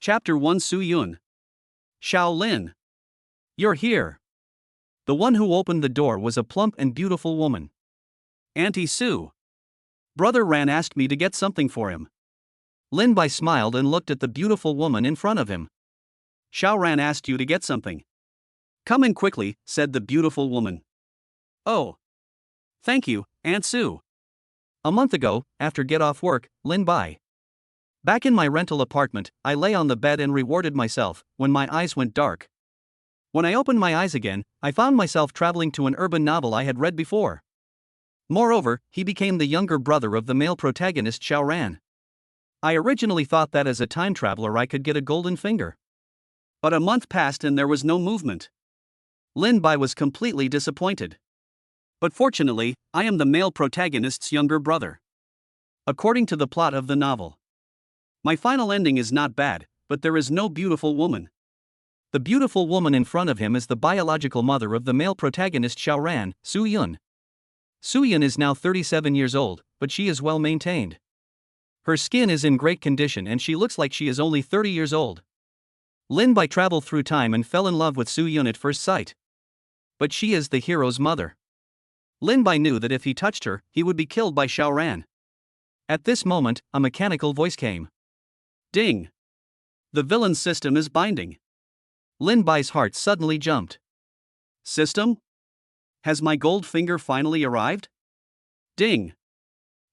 Chapter 1 Su Yun. Xiao Lin. You're here. The one who opened the door was a plump and beautiful woman. Auntie Su. Brother Ran asked me to get something for him. Lin Bai smiled and looked at the beautiful woman in front of him. Xiao Ran asked you to get something. Come in quickly, said the beautiful woman. Oh. Thank you, Aunt Su. A month ago, after get off work, Lin Bai. Back in my rental apartment, I lay on the bed and rewarded myself, when my eyes went dark. When I opened my eyes again, I found myself traveling to an urban novel I had read before. Moreover, he became the younger brother of the male protagonist Xiao Ran. I originally thought that as a time traveler I could get a golden finger. But a month passed and there was no movement. Lin Bai was completely disappointed. But fortunately, I am the male protagonist's younger brother. According to the plot of the novel, my final ending is not bad, but there is no beautiful woman. The beautiful woman in front of him is the biological mother of the male protagonist Xiao Ran, Su Yun. Su Yun is now 37 years old, but she is well maintained. Her skin is in great condition and she looks like she is only 30 years old. Lin Bai traveled through time and fell in love with Su Yun at first sight. But she is the hero's mother. Lin Bai knew that if he touched her, he would be killed by Xiao Ran. At this moment, a mechanical voice came. Ding! The villain's system is binding. Lin Bai's heart suddenly jumped. System? Has my gold finger finally arrived? Ding!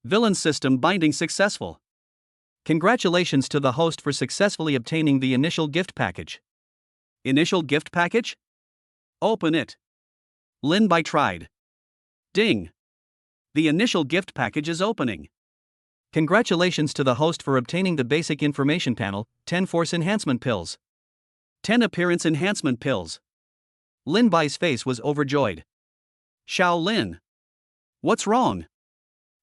Villain system binding successful. Congratulations to the host for successfully obtaining the initial gift package. Initial gift package? Open it. Lin Bai tried. Ding! The initial gift package is opening. Congratulations to the host for obtaining the basic information panel, 10 Force Enhancement Pills. 10 Appearance Enhancement Pills. Lin Bai's face was overjoyed. Xiao Lin. What's wrong?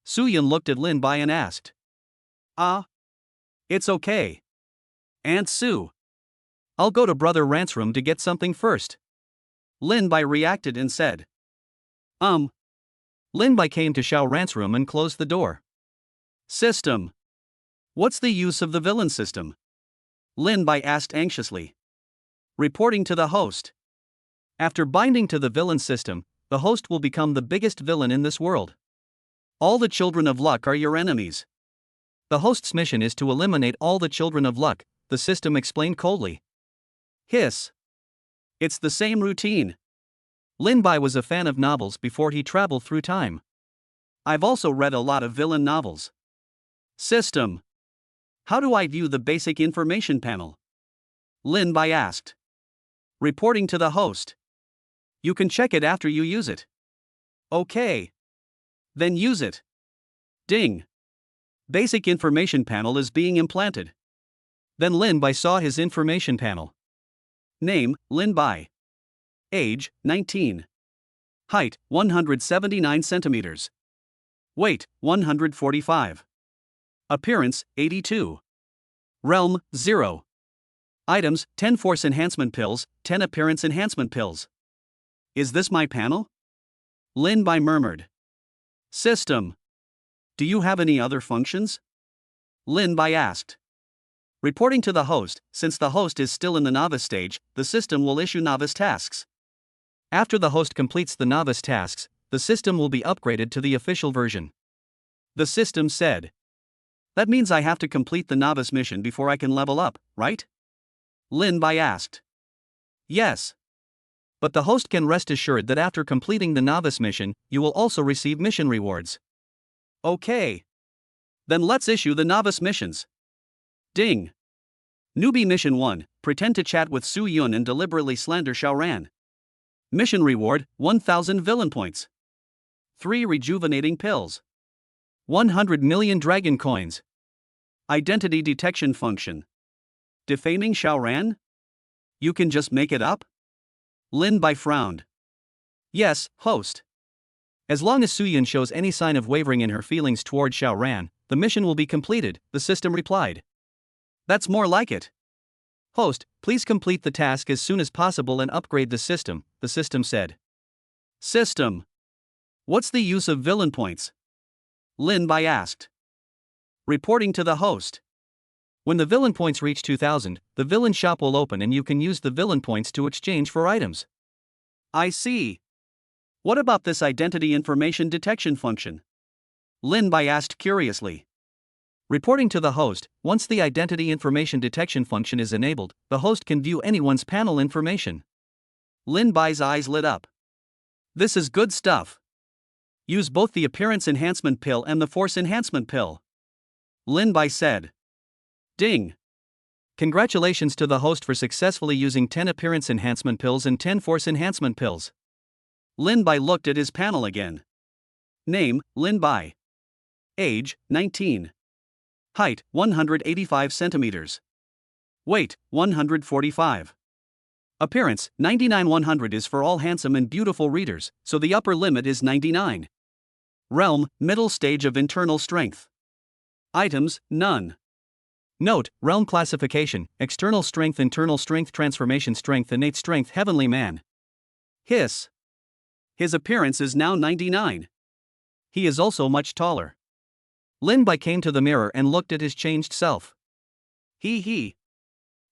Su Yun looked at Lin Bai and asked. It's okay. Aunt Su. I'll go to Brother Ran's room to get something first. Lin Bai reacted and said. Lin Bai came to Xiao Ran's room and closed the door. System. What's the use of the villain system? Lin Bai asked anxiously. Reporting to the host. After binding to the villain system, the host will become the biggest villain in this world. All the children of luck are your enemies. The host's mission is to eliminate all the children of luck, the system explained coldly. Hiss. It's the same routine. Lin Bai was a fan of novels before he traveled through time. I've also read a lot of villain novels. System. How do I view the basic information panel? Lin Bai asked. Reporting to the host. You can check it after you use it. Okay. Then use it. Ding. Basic information panel is being implanted. Then Lin Bai saw his information panel. Name, Lin Bai. Age, 19. Height, 179 centimeters. Weight, 145. Appearance, 82. Realm, 0. Items, 10 Force Enhancement Pills, 10 Appearance Enhancement Pills. Is this my panel? Lin Bai murmured. System. Do you have any other functions? Lin Bai asked. Reporting to the host, since the host is still in the novice stage, the system will issue novice tasks. After the host completes the novice tasks, the system will be upgraded to the official version. The system said. That means I have to complete the novice mission before I can level up, right? Lin Bai asked. Yes. But the host can rest assured that after completing the novice mission, you will also receive mission rewards. Okay. Then let's issue the novice missions. Ding. Newbie Mission 1, pretend to chat with Su Yun and deliberately slander Xiao Ran. Mission reward, 1000 villain points. 3 rejuvenating pills. 100 million dragon coins. Identity detection function. Defaming Xiao Ran? You can just make it up? Lin Bai frowned. Yes, host. As long as Su Yun shows any sign of wavering in her feelings toward Xiao Ran, the mission will be completed, the system replied. That's more like it. Host, please complete the task as soon as possible and upgrade the system said. System. What's the use of villain points? Lin Bai asked. Reporting to the host. When the villain points reach 2000, the villain shop will open and you can use the villain points to exchange for items. I see. What about this identity information detection function? Lin Bai asked curiously. Reporting to the host, once the identity information detection function is enabled, the host can view anyone's panel information. Lin Bai's eyes lit up. This is good stuff. Use both the appearance enhancement pill and the force enhancement pill. Lin Bai said. Ding. Congratulations to the host for successfully using 10 appearance enhancement pills and 10 force enhancement pills. Lin Bai looked at his panel again. Name, Lin Bai. Age, 19. Height, 185 centimeters. Weight, 145. Appearance, 99-100 is for all handsome and beautiful readers, so the upper limit is 99. Realm, middle stage of internal strength. Items, none. Note, realm classification, external strength, internal strength, transformation strength, innate strength, heavenly man. Hiss. His appearance is now 99. He is also much taller. Lin Bai came to the mirror and looked at his changed self. He.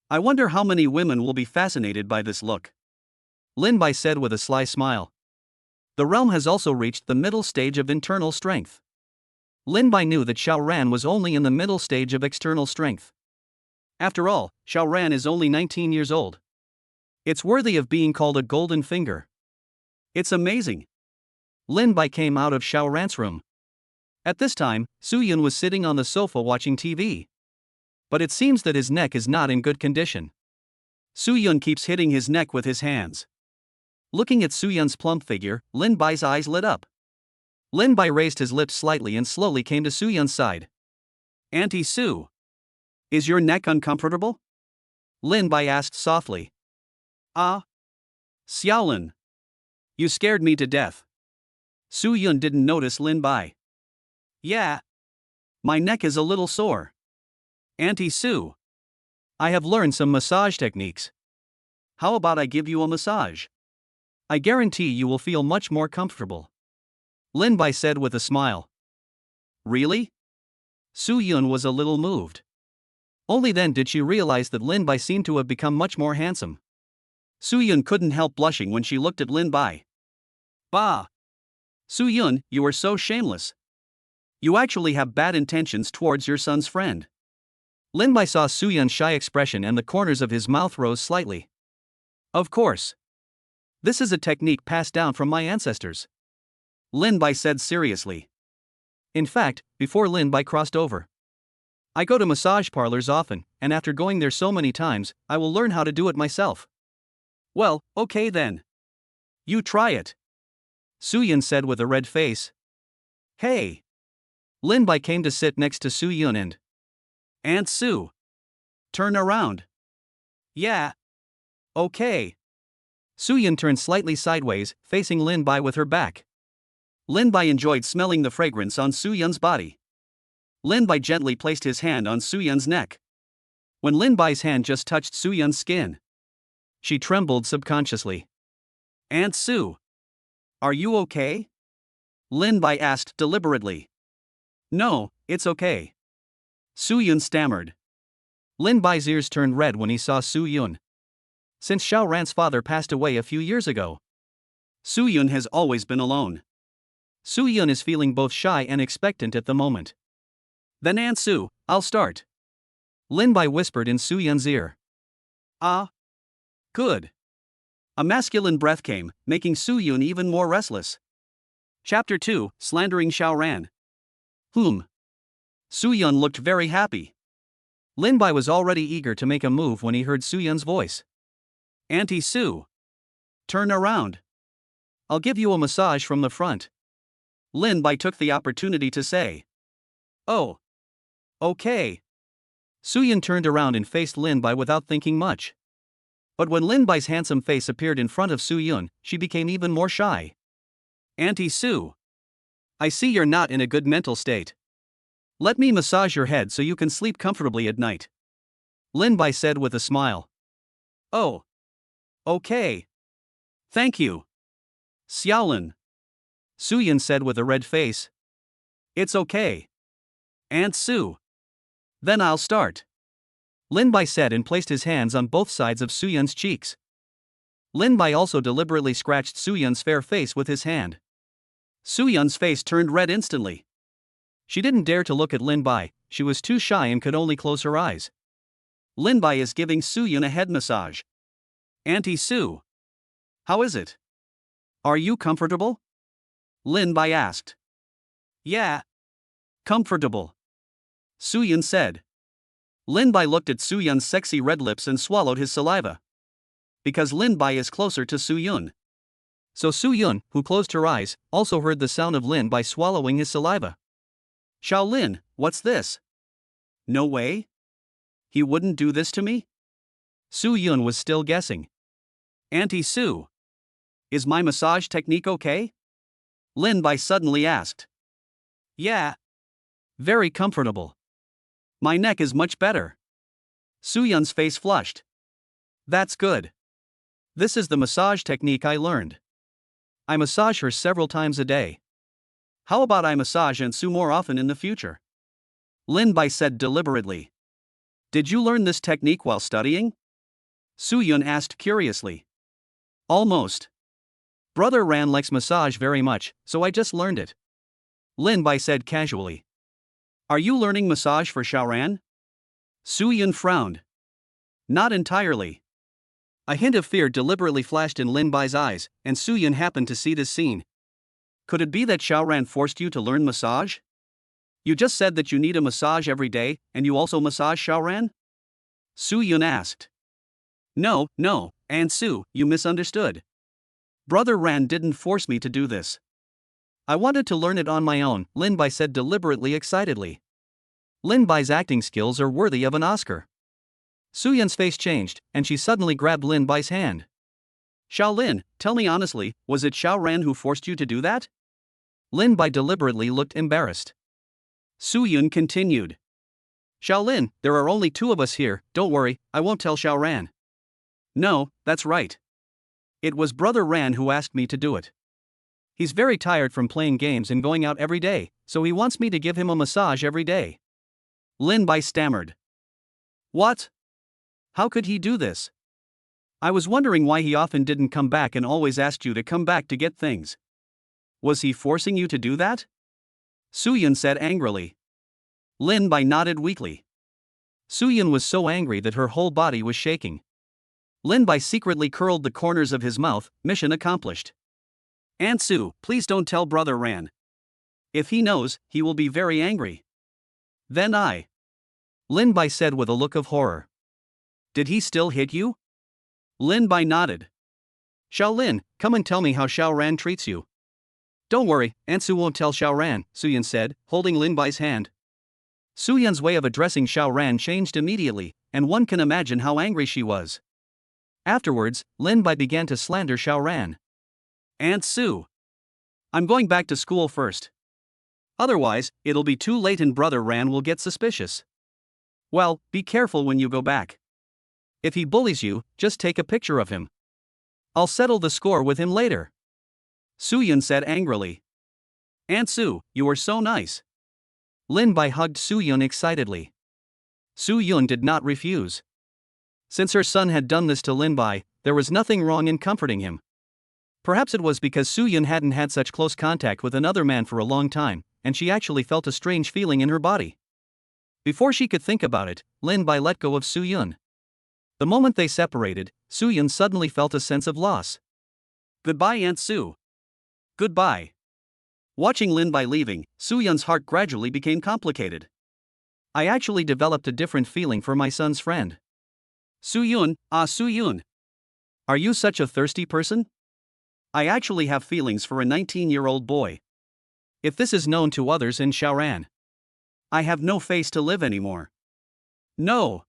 I wonder how many women will be fascinated by this look. Lin Bai said with a sly smile. The realm has also reached the middle stage of internal strength. Lin Bai knew that Xiao Ran was only in the middle stage of external strength. After all, Xiao Ran is only 19 years old. It's worthy of being called a golden finger. It's amazing. Lin Bai came out of Xiao Ran's room. At this time, Su Yun was sitting on the sofa watching TV. But it seems that his neck is not in good condition. Su Yun keeps hitting his neck with his hands. Looking at Su Yun's plump figure, Lin Bai's eyes lit up. Lin Bai raised his lips slightly and slowly came to Su Yun's side. Auntie Su. Is your neck uncomfortable? Lin Bai asked softly. Xiaolin. You scared me to death. Su Yun didn't notice Lin Bai. Yeah. My neck is a little sore. Auntie Su. I have learned some massage techniques. How about I give you a massage? I guarantee you will feel much more comfortable. Lin Bai said with a smile. Really? Su Yun was a little moved. Only then did she realize that Lin Bai seemed to have become much more handsome. Su Yun couldn't help blushing when she looked at Lin Bai. Bah! Su Yun, you are so shameless. You actually have bad intentions towards your son's friend. Lin Bai saw Su Yun's shy expression and the corners of his mouth rose slightly. Of course. This is a technique passed down from my ancestors. Lin Bai said seriously. In fact, before Lin Bai crossed over. I go to massage parlors often, and after going there so many times, I will learn how to do it myself. Well, okay then. You try it. Su Yun said with a red face. Hey. Lin Bai came to sit next to Su Yun and. Aunt Su. Turn around. Yeah. Okay. Su Yun turned slightly sideways, facing Lin Bai with her back. Lin Bai enjoyed smelling the fragrance on Su Yun's body. Lin Bai gently placed his hand on Su Yun's neck. When Lin Bai's hand just touched Su Yun's skin, she trembled subconsciously. Aunt Su. Are you okay? Lin Bai asked deliberately. No, it's okay. Su Yun stammered. Lin Bai's ears turned red when he saw Su Yun. Since Xiao Ran's father passed away a few years ago, Su Yun has always been alone. Su Yun is feeling both shy and expectant at the moment. Then Aunt Su, I'll start. Lin Bai whispered in Su Yun's ear. Good. A masculine breath came, making Su Yun even more restless. Chapter 2, Slandering Xiao Ran. Su Yun looked very happy. Lin Bai was already eager to make a move when he heard Su Yun's voice. Auntie Su. Turn around. I'll give you a massage from the front. Lin Bai took the opportunity to say. Oh. Okay. Su Yun turned around and faced Lin Bai without thinking much. But when Lin Bai's handsome face appeared in front of Su Yun, she became even more shy. Auntie Su. I see you're not in a good mental state. Let me massage your head so you can sleep comfortably at night. Lin Bai said with a smile. Oh. Okay. Thank you. Xiaolin. Su Yun said with a red face. It's okay. Aunt Su. Then I'll start. Lin Bai said and placed his hands on both sides of Suyun's cheeks. Lin Bai also deliberately scratched Suyun's fair face with his hand. Suyun's face turned red instantly. She didn't dare to look at Lin Bai, she was too shy and could only close her eyes. Lin Bai is giving Suyun a head massage. Auntie Su. How is it? Are you comfortable? Lin Bai asked. Yeah. Comfortable. Suyun said. Lin Bai looked at Suyun's sexy red lips and swallowed his saliva. Because Lin Bai is closer to Suyun. So Suyun, who closed her eyes, also heard the sound of Lin Bai swallowing his saliva. Shaolin, what's this? No way? He wouldn't do this to me? Suyun was still guessing. Auntie Su. Is my massage technique okay? Lin Bai suddenly asked. Yeah. Very comfortable. My neck is much better. Suyun's face flushed. That's good. This is the massage technique I learned. I massage her several times a day. How about I massage Aunt Su more often in the future? Lin Bai said deliberately. Did you learn this technique while studying? Suyun asked curiously. Almost. Brother Ran likes massage very much, so I just learned it. Lin Bai said casually. Are you learning massage for Xiaoran? Suyun frowned. Not entirely. A hint of fear deliberately flashed in Lin Bai's eyes, and Suyun happened to see this scene. Could it be that Xiaoran forced you to learn massage? You just said that you need a massage every day, and you also massage Xiaoran? Suyun asked. No, Aunt Su, you misunderstood. Brother Ran didn't force me to do this. I wanted to learn it on my own, Lin Bai said deliberately excitedly. Lin Bai's acting skills are worthy of an Oscar. Suyun's face changed, and she suddenly grabbed Lin Bai's hand. Shaolin, tell me honestly, was it Xiaoran who forced you to do that? Lin Bai deliberately looked embarrassed. Suyun continued. Shaolin, there are only 2 of us here, don't worry, I won't tell Xiaoran. No, that's right. It was Brother Ran who asked me to do it. He's very tired from playing games and going out every day, so he wants me to give him a massage every day. Lin Bai stammered. What? How could he do this? I was wondering why he often didn't come back and always asked you to come back to get things. Was he forcing you to do that? Suyun said angrily. Lin Bai nodded weakly. Suyun was so angry that her whole body was shaking. Lin Bai secretly curled the corners of his mouth, mission accomplished. Aunt Su, please don't tell Brother Ran. If he knows, he will be very angry. Then Lin Bai said with a look of horror. Did he still hit you? Lin Bai nodded. Shaolin, come and tell me how Xiaoran treats you. Don't worry, Aunt Su won't tell Xiaoran, Suyun said, holding Lin Bai's hand. Suyun's way of addressing Xiaoran changed immediately, and one can imagine how angry she was. Afterwards, Lin Bai began to slander Xiaoran. Aunt Su. I'm going back to school first. Otherwise, it'll be too late and Brother Ran will get suspicious. Well, be careful when you go back. If he bullies you, just take a picture of him. I'll settle the score with him later. Suyun said angrily. Aunt Su, you are so nice. Lin Bai hugged Suyun excitedly. Suyun did not refuse. Since her son had done this to Lin Bai, there was nothing wrong in comforting him. Perhaps it was because Suyun hadn't had such close contact with another man for a long time, and she actually felt a strange feeling in her body. Before she could think about it, Lin Bai let go of Suyun. The moment they separated, Suyun suddenly felt a sense of loss. Goodbye, Aunt Su. Goodbye. Watching Lin Bai leaving, Suyun's heart gradually became complicated. I actually developed a different feeling for my son's friend. Suyun, Suyun. Are you such a thirsty person? I actually have feelings for a 19-year-old boy. If this is known to others in Xiaoran, I have no face to live anymore. No.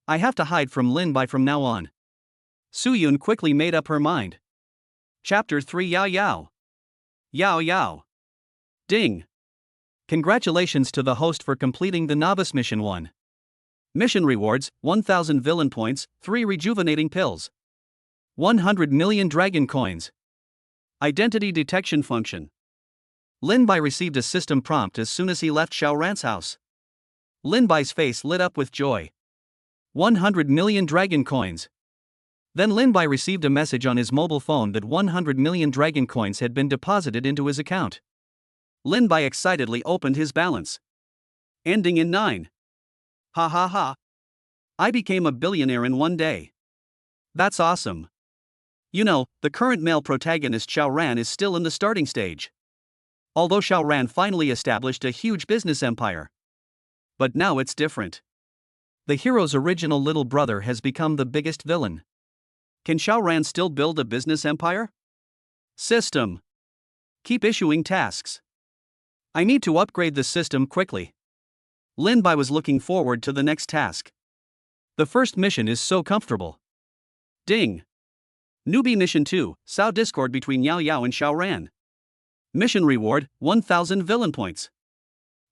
I have to hide from Lin Bai from now on. Suyun quickly made up her mind. Chapter 3 Yao Yao. Yao Yao. Ding. Congratulations to the host for completing the Novice Mission 1. Mission rewards, 1000 villain points, 3 rejuvenating pills. 100 million dragon coins. Identity detection function. Lin Bai received a system prompt as soon as he left Xiaoran's house. Lin Bai's face lit up with joy. 100 million dragon coins. Then Lin Bai received a message on his mobile phone that 100 million dragon coins had been deposited into his account. Lin Bai excitedly opened his balance. Ending in 9. Ha ha ha. I became a billionaire in one day. That's awesome. You know, the current male protagonist Xiao Ran is still in the starting stage. Although Xiao Ran finally established a huge business empire. But now it's different. The hero's original little brother has become the biggest villain. Can Xiao Ran still build a business empire? System. Keep issuing tasks. I need to upgrade the system quickly. Lin Bai was looking forward to the next task. The first mission is so comfortable. Ding. Newbie Mission 2, Sao Discord between Yao Yao and Xiao Ran. Mission reward, 1000 villain points.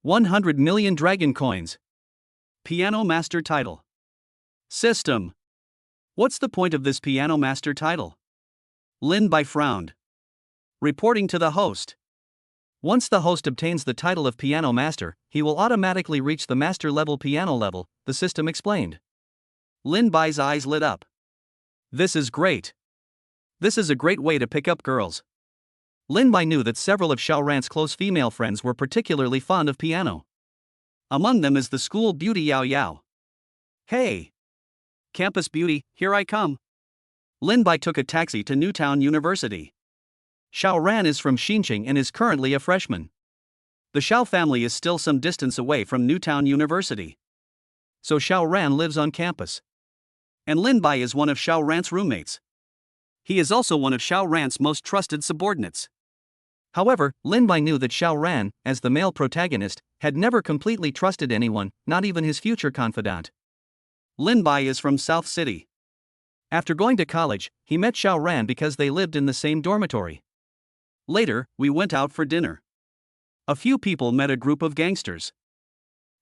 100 million dragon coins. Piano Master title. System. What's the point of this Piano Master title? Lin Bai frowned. Reporting to the host. Once the host obtains the title of Piano Master, he will automatically reach the Master level piano level, the system explained. Lin Bai's eyes lit up. This is great. This is a great way to pick up girls. Lin Bai knew that several of Xiao Ran's close female friends were particularly fond of piano. Among them is the school beauty Yao Yao. Hey! Campus beauty, here I come. Lin Bai took a taxi to Newtown University. Xiao Ran is from Xinqing and is currently a freshman. The Xiao family is still some distance away from Newtown University. So Xiao Ran lives on campus. And Lin Bai is one of Xiao Ran's roommates. He is also one of Xiao Ran's most trusted subordinates. However, Lin Bai knew that Xiao Ran, as the male protagonist, had never completely trusted anyone, not even his future confidant. Lin Bai is from South City. After going to college, he met Xiao Ran because they lived in the same dormitory. Later, we went out for dinner. A few people met a group of gangsters.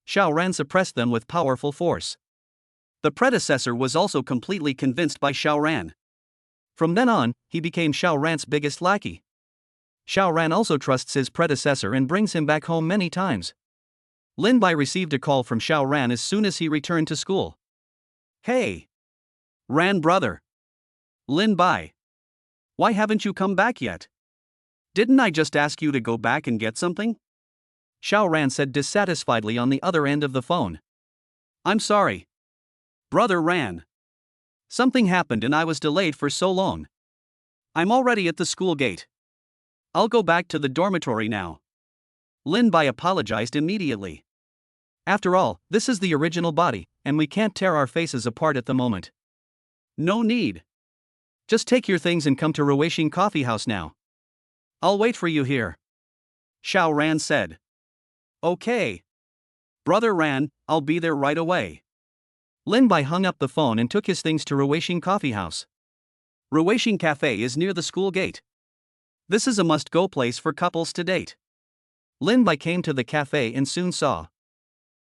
Xiao Ran suppressed them with powerful force. The predecessor was also completely convinced by Xiao Ran. From then on, he became Xiao Ran's biggest lackey. Xiao Ran also trusts his predecessor and brings him back home many times. Lin Bai received a call from Xiao Ran as soon as he returned to school. Hey! Ran brother. Lin Bai. Why haven't you come back yet? Didn't I just ask you to go back and get something? Xiao Ran said dissatisfiedly on the other end of the phone. I'm sorry. Brother Ran. Something happened and I was delayed for so long. I'm already at the school gate. I'll go back to the dormitory now. Lin Bai apologized immediately. After all, this is the original body, and we can't tear our faces apart at the moment. No need. Just take your things and come to Ruweixing Coffee House now. I'll wait for you here. Xiao Ran said. Okay. Brother Ran, I'll be there right away. Lin Bai hung up the phone and took his things to Ruweixing Coffee House. Ruweixing Cafe is near the school gate. This is a must-go place for couples to date. Lin Bai came to the cafe and soon saw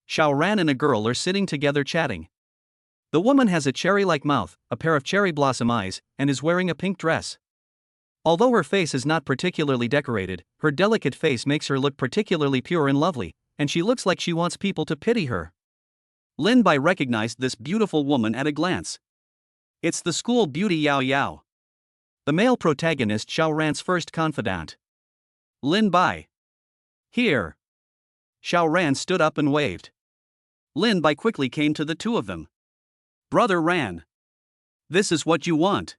Xiao Ran and a girl are sitting together chatting. The woman has a cherry-like mouth, a pair of cherry blossom eyes, and is wearing a pink dress. Although her face is not particularly decorated, her delicate face makes her look particularly pure and lovely, and she looks like she wants people to pity her. Lin Bai recognized this beautiful woman at a glance. It's the school beauty Yao Yao. The male protagonist Xiao Ran's first confidant. Lin Bai. Here. Xiao Ran stood up and waved. Lin Bai quickly came to the two of them. Brother Ran. This is what you want.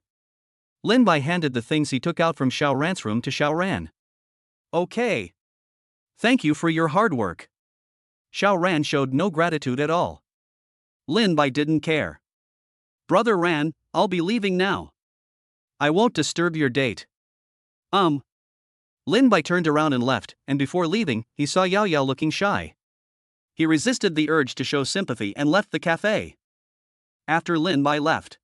Lin Bai handed the things he took out from Xiao Ran's room to Xiao Ran. Okay. Thank you for your hard work. Xiao Ran showed no gratitude at all. Lin Bai didn't care. Brother Ran, I'll be leaving now. I won't disturb your date. Lin Bai turned around and left, and before leaving, he saw Yao Yao looking shy. He resisted the urge to show sympathy and left the cafe. After Lin Bai left,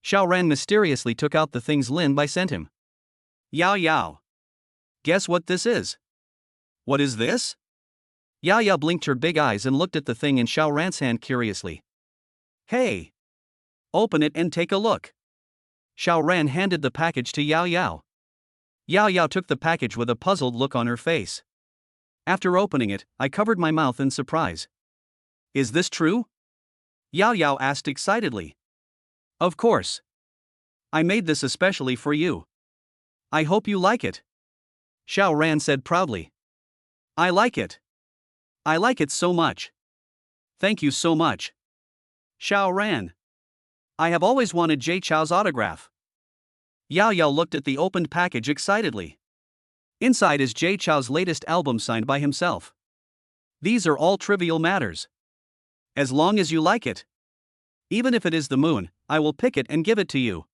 Xiao Ran mysteriously took out the things Lin Bai sent him. Yao Yao. Guess what this is? What is this? Yao Yao blinked her big eyes and looked at the thing in Xiao Ran's hand curiously. Hey! Open it and take a look. Xiao Ran handed the package to Yao Yao. Yao Yao took the package with a puzzled look on her face. After opening it, I covered my mouth in surprise. Is this true? Yao Yao asked excitedly. Of course. I made this especially for you. I hope you like it. Xiao Ran said proudly. I like it. I like it so much. Thank you so much. Xiao Ran. I have always wanted Jay Chou's autograph. Yao Yao looked at the opened package excitedly. Inside is Jay Chou's latest album signed by himself. These are all trivial matters. As long as you like it. Even if it is the moon, I will pick it and give it to you.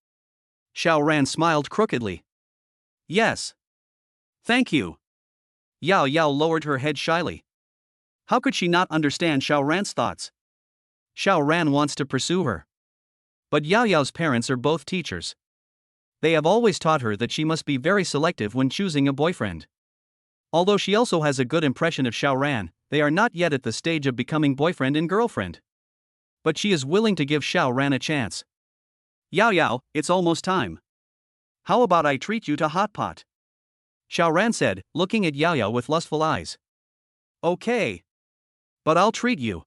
Xiao Ran smiled crookedly. Yes. Thank you. Yao Yao lowered her head shyly. How could she not understand Xiao Ran's thoughts? Xiao Ran wants to pursue her. But Yao Yao's parents are both teachers. They have always taught her that she must be very selective when choosing a boyfriend. Although she also has a good impression of Xiao Ran, they are not yet at the stage of becoming boyfriend and girlfriend. But she is willing to give Xiao Ran a chance. Yao Yao, it's almost time. How about I treat you to hot pot? Xiao Ran said, looking at Yao Yao with lustful eyes. Okay. But I'll treat you.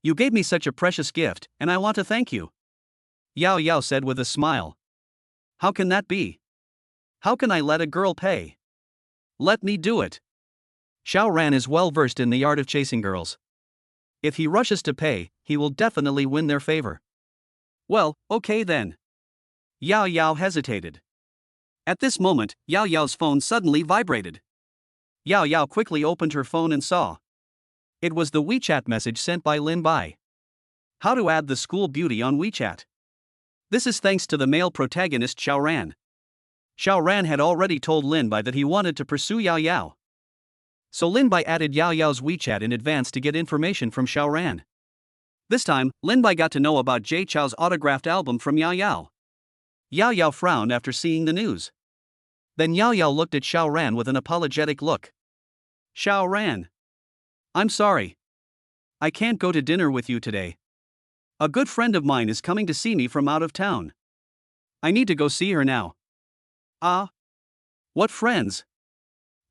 You gave me such a precious gift, and I want to thank you. Yao Yao said with a smile. How can that be? How can I let a girl pay? Let me do it. Xiao Ran is well versed in the art of chasing girls. If he rushes to pay, he will definitely win their favor. Well, okay then. Yao Yao hesitated. At this moment, Yao Yao's phone suddenly vibrated. Yao Yao quickly opened her phone and saw. It was the WeChat message sent by Lin Bai. How to add the school beauty on WeChat. This is thanks to the male protagonist Xiao Ran. Xiao Ran had already told Lin Bai that he wanted to pursue Yao Yao. So Lin Bai added Yao Yao's WeChat in advance to get information from Xiao Ran. This time, Lin Bai got to know about Jay Chou's autographed album from Yao Yao. Yao Yao frowned after seeing the news. Then Yao Yao looked at Xiao Ran with an apologetic look. Xiao Ran. I'm sorry. I can't go to dinner with you today. A good friend of mine is coming to see me from out of town. I need to go see her now. Ah? What friends?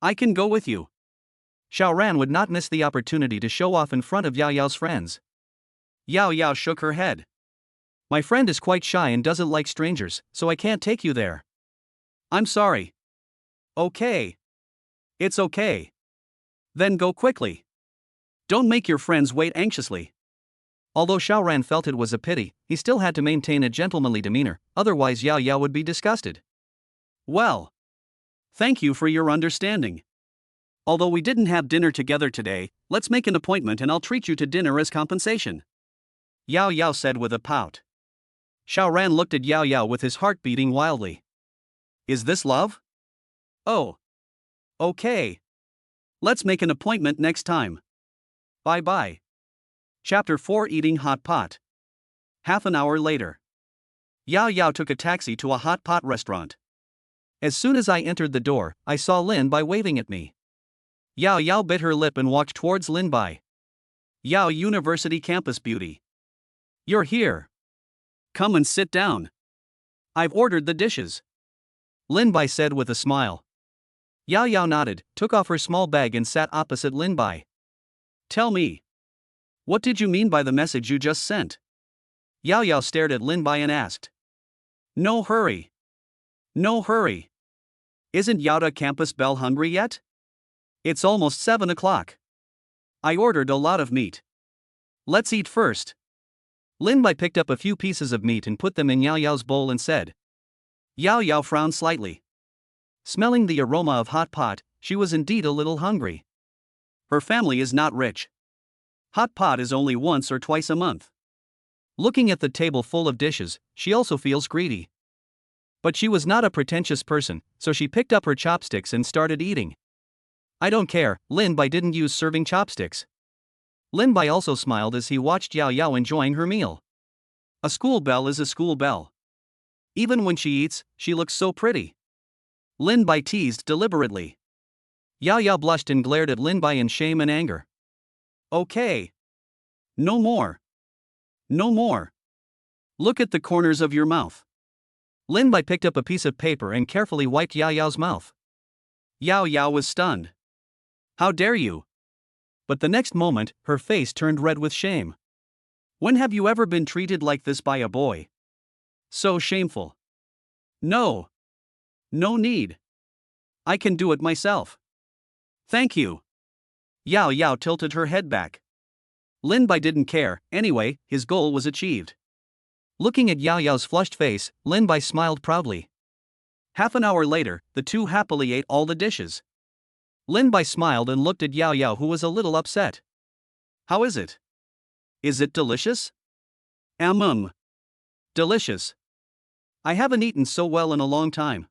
I can go with you. Xiao Ran would not miss the opportunity to show off in front of Yao Yao's friends. Yao Yao shook her head. My friend is quite shy and doesn't like strangers, so I can't take you there. I'm sorry. Okay. It's okay. Then go quickly. Don't make your friends wait anxiously. Although Xiao Ran felt it was a pity, he still had to maintain a gentlemanly demeanor, otherwise Yao Yao would be disgusted. Well. Thank you for your understanding. Although we didn't have dinner together today, let's make an appointment and I'll treat you to dinner as compensation. Yao Yao said with a pout. Xiao Ran looked at Yao Yao with his heart beating wildly. Is this love? Oh. Okay. Let's make an appointment next time. Bye-bye. Chapter 4 Eating Hot Pot. Half an hour later. Yao Yao took a taxi to a hot pot restaurant. As soon as I entered the door, I saw Lin Bai waving at me. Yao Yao bit her lip and walked towards Lin Bai. Yao University Campus Beauty. You're here. Come and sit down. I've ordered the dishes. Lin Bai said with a smile. Yao Yao nodded, took off her small bag and sat opposite Lin Bai. Tell me. What did you mean by the message you just sent? Yao Yao stared at Lin Bai and asked. No hurry. No hurry. Isn't Yada Campus Bell hungry yet? It's almost 7 o'clock. I ordered a lot of meat. Let's eat first. Lin Bai picked up a few pieces of meat and put them in Yao Yao's bowl and said. Yao Yao frowned slightly. Smelling the aroma of hot pot, she was indeed a little hungry. Her family is not rich. Hot pot is only once or twice a month. Looking at the table full of dishes, she also feels greedy. But she was not a pretentious person, so she picked up her chopsticks and started eating. I don't care, Lin Bai didn't use serving chopsticks. Lin Bai also smiled as he watched Yao Yao enjoying her meal. A school belle is a school belle. Even when she eats, she looks so pretty. Lin Bai teased deliberately. Yao Yao blushed and glared at Lin Bai in shame and anger. Okay. No more. No more. Look at the corners of your mouth. Lin Bai picked up a piece of paper and carefully wiped Yao Yao's mouth. Yao Yao was stunned. How dare you? But the next moment, her face turned red with shame. When have you ever been treated like this by a boy? So shameful. No. No need. I can do it myself. Thank you. Yao Yao tilted her head back. Lin Bai didn't care, anyway, his goal was achieved. Looking at Yao Yao's flushed face, Lin Bai smiled proudly. Half an hour later, the two happily ate all the dishes. Lin Bai smiled and looked at Yao Yao, who was a little upset. How is it? Is it delicious? Delicious. I haven't eaten so well in a long time.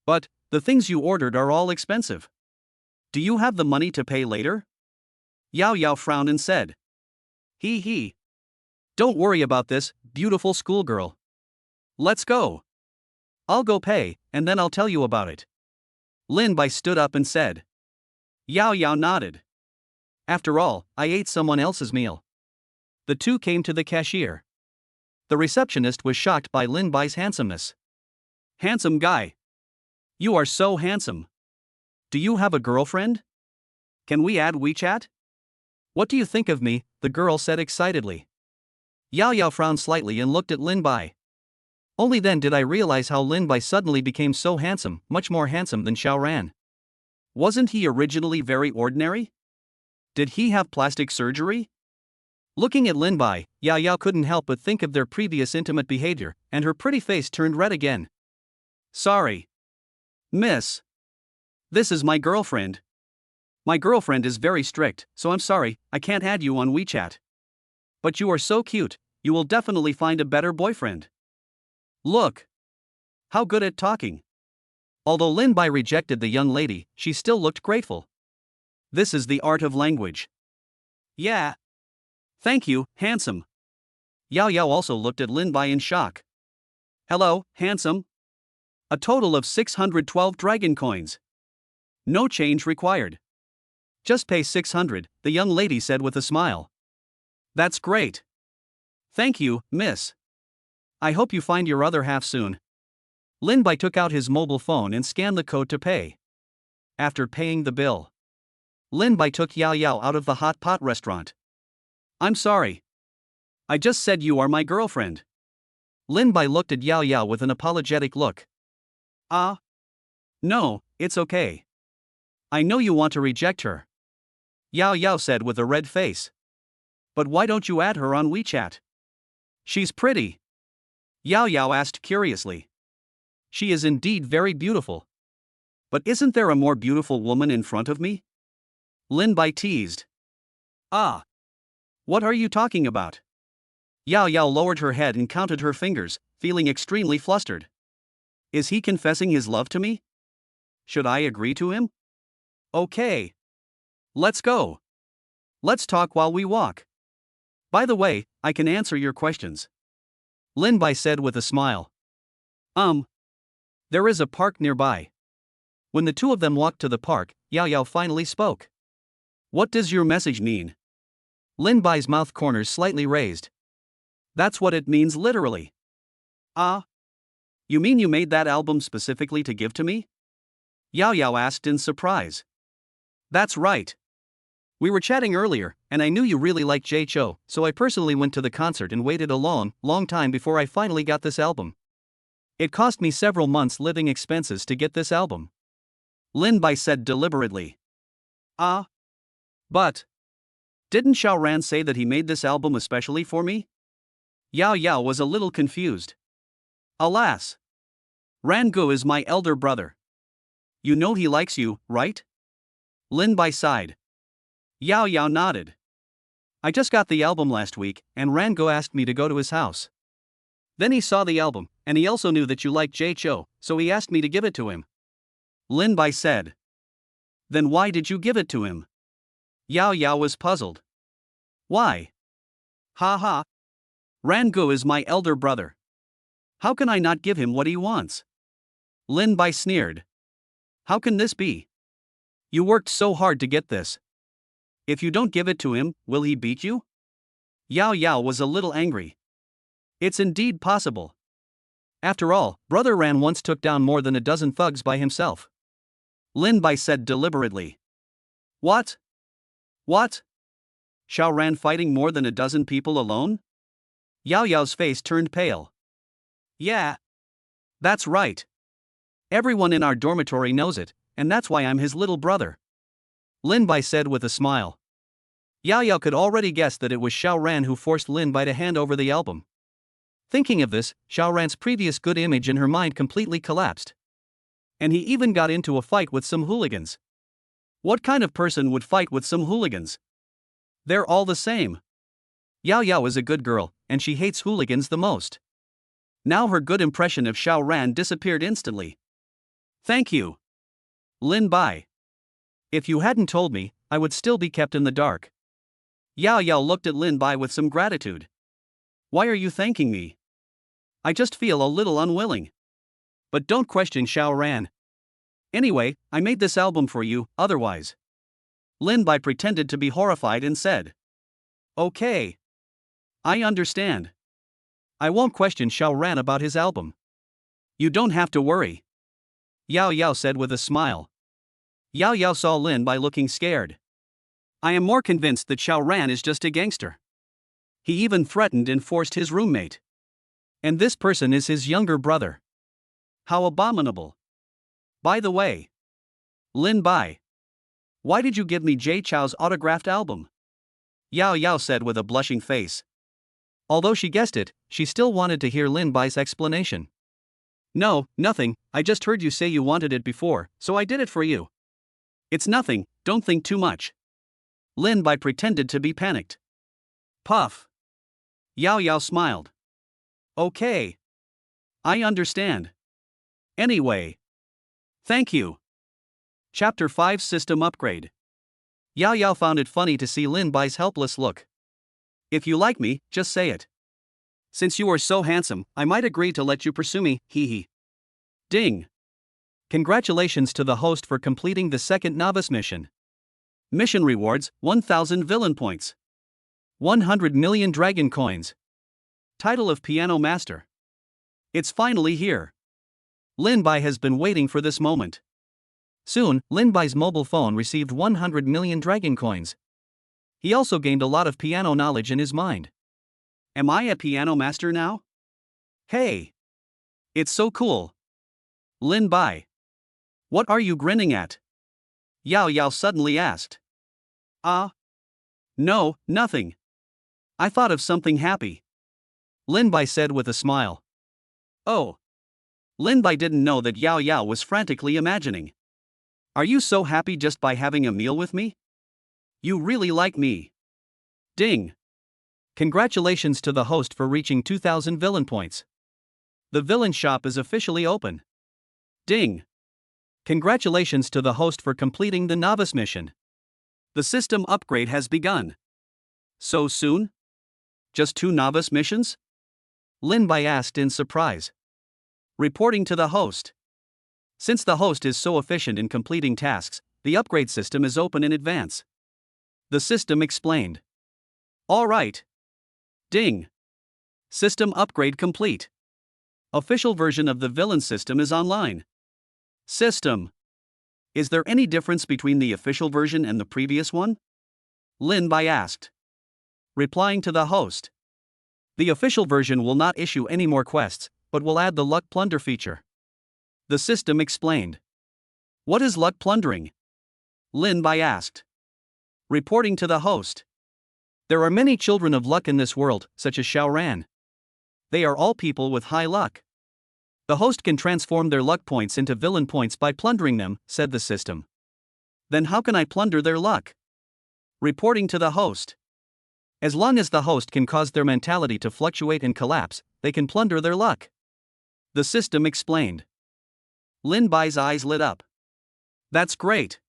But, the things you ordered are all expensive. Do you have the money to pay later? Yao Yao frowned and said. He. Don't worry about this, beautiful schoolgirl. Let's go. I'll go pay, and then I'll tell you about it. Lin Bai stood up and said. Yao Yao nodded. After all, I ate someone else's meal. The two came to the cashier. The receptionist was shocked by Lin Bai's handsomeness. Handsome guy. You are so handsome. Do you have a girlfriend? Can we add WeChat? What do you think of me? The girl said excitedly. Yao Yao frowned slightly and looked at Lin Bai. Only then did I realize how Lin Bai suddenly became so handsome, much more handsome than Xiao Ran. Wasn't he originally very ordinary? Did he have plastic surgery? Looking at Lin Bai, Yao Yao couldn't help but think of their previous intimate behavior, and her pretty face turned red again. Sorry. Miss. This is my girlfriend. My girlfriend is very strict, so I'm sorry, I can't add you on WeChat. But you are so cute, you will definitely find a better boyfriend. Look. How good at talking. Although Lin Bai rejected the young lady, she still looked grateful. This is the art of language. Yeah. Thank you, handsome. Yao Yao also looked at Lin Bai in shock. Hello, handsome. A total of 612 dragon coins. No change required. Just pay 600, the young lady said with a smile. That's great. Thank you, miss. I hope you find your other half soon. Lin Bai took out his mobile phone and scanned the code to pay. After paying the bill, Lin Bai took Yao Yao out of the hot pot restaurant. I'm sorry. I just said you are my girlfriend. Lin Bai looked at Yao Yao with an apologetic look. No, it's okay. I know you want to reject her. Yao Yao said with a red face. But why don't you add her on WeChat? She's pretty. Yao Yao asked curiously. She is indeed very beautiful. But isn't there a more beautiful woman in front of me? Lin Bai teased. What are you talking about? Yao Yao lowered her head and counted her fingers, feeling extremely flustered. Is he confessing his love to me? Should I agree to him? Okay. Let's go. Let's talk while we walk. By the way, I can answer your questions. Lin Bai said with a smile. There is a park nearby. When the two of them walked to the park, Yao Yao finally spoke. What does your message mean? Lin Bai's mouth corners slightly raised. That's what it means literally. You mean you made that album specifically to give to me? Yao Yao asked in surprise. That's right. We were chatting earlier, and I knew you really liked Jay Chou, so I personally went to the concert and waited a long time before I finally got this album. It cost me several months' living expenses to get this album. Lin Bai said deliberately. But didn't Xiao Ran say that he made this album especially for me? Yao Yao was a little confused. Alas. Ran Gu is my elder brother. You know he likes you, right? Lin Bai sighed. Yao Yao nodded. I just got the album last week, and Ran Gu asked me to go to his house. Then he saw the album, and he also knew that you liked Jay Chou, so he asked me to give it to him. Lin Bai said. Then why did you give it to him? Yao Yao was puzzled. Why? Ha. Ran Gu is my elder brother. How can I not give him what he wants? Lin Bai sneered. How can this be? You worked so hard to get this. If you don't give it to him, will he beat you? Yao Yao was a little angry. It's indeed possible. After all, Brother Ran once took down more than a dozen thugs by himself. Lin Bai said deliberately. What? Xiao Ran fighting more than a dozen people alone? Yao Yao's face turned pale. Yeah. That's right. Everyone in our dormitory knows it, and that's why I'm his little brother. Lin Bai said with a smile. Yao Yao could already guess that it was Xiao Ran who forced Lin Bai to hand over the album. Thinking of this, Xiao Ran's previous good image in her mind completely collapsed. And he even got into a fight with some hooligans. What kind of person would fight with some hooligans? They're all the same. Yao Yao is a good girl, and she hates hooligans the most. Now her good impression of Xiao Ran disappeared instantly. Thank you, Lin Bai. If you hadn't told me, I would still be kept in the dark. Yao Yao looked at Lin Bai with some gratitude. Why are you thanking me? I just feel a little unwilling. But don't question Xiao Ran. Anyway, I made this album for you, otherwise. Lin Bai pretended to be horrified and said. Okay. I understand. I won't question Xiao Ran about his album. You don't have to worry. Yao Yao said with a smile. Yao Yao saw Lin Bai looking scared. I am more convinced that Xiao Ran is just a gangster. He even threatened and forced his roommate. And this person is his younger brother. How abominable. By the way, Lin Bai, why did you give me Jay Chou's autographed album? Yao Yao said with a blushing face. Although she guessed it, she still wanted to hear Lin Bai's explanation. No, nothing, I just heard you say you wanted it before, so I did it for you. It's nothing, don't think too much. Lin Bai pretended to be panicked. Puff. Yao Yao smiled. Okay. I understand. Anyway. Thank you. Chapter 5 System Upgrade. Yao Yao found it funny to see Lin Bai's helpless look. If you like me, just say it. Since you are so handsome, I might agree to let you pursue me, hee hee. Ding. Congratulations to the host for completing the second novice mission. Mission rewards, 1000 villain points. 100 million dragon coins. Title of Piano Master. It's finally here. Lin Bai has been waiting for this moment. Soon, Lin Bai's mobile phone received 100 million dragon coins. He also gained a lot of piano knowledge in his mind. Am I a piano master now? Hey! It's so cool. Lin Bai. What are you grinning at? Yao Yao suddenly asked. No, nothing. I thought of something happy. Lin Bai said with a smile. Oh. Lin Bai didn't know that Yao Yao was frantically imagining. Are you so happy just by having a meal with me? You really like me. Ding. Congratulations to the host for reaching 2000 villain points. The villain shop is officially open. Ding. Congratulations to the host for completing the novice mission. The system upgrade has begun. So soon? Just 2 novice missions? Lin Bai asked in surprise. Reporting to the host. Since the host is so efficient in completing tasks, the upgrade system is open in advance. The system explained. All right. Ding. System upgrade complete. Official version of the villain system is online. System. Is there any difference between the official version and the previous one? Lin Bai asked. Replying to the host. The official version will not issue any more quests, but will add the luck plunder feature. The system explained. What is luck plundering? Lin Bai asked. Reporting to the host. There are many children of luck in this world, such as Xiao Ran. They are all people with high luck. The host can transform their luck points into villain points by plundering them, said the system. Then how can I plunder their luck? Reporting to the host. As long as the host can cause their mentality to fluctuate and collapse, they can plunder their luck. The system explained. Lin Bai's eyes lit up. That's great.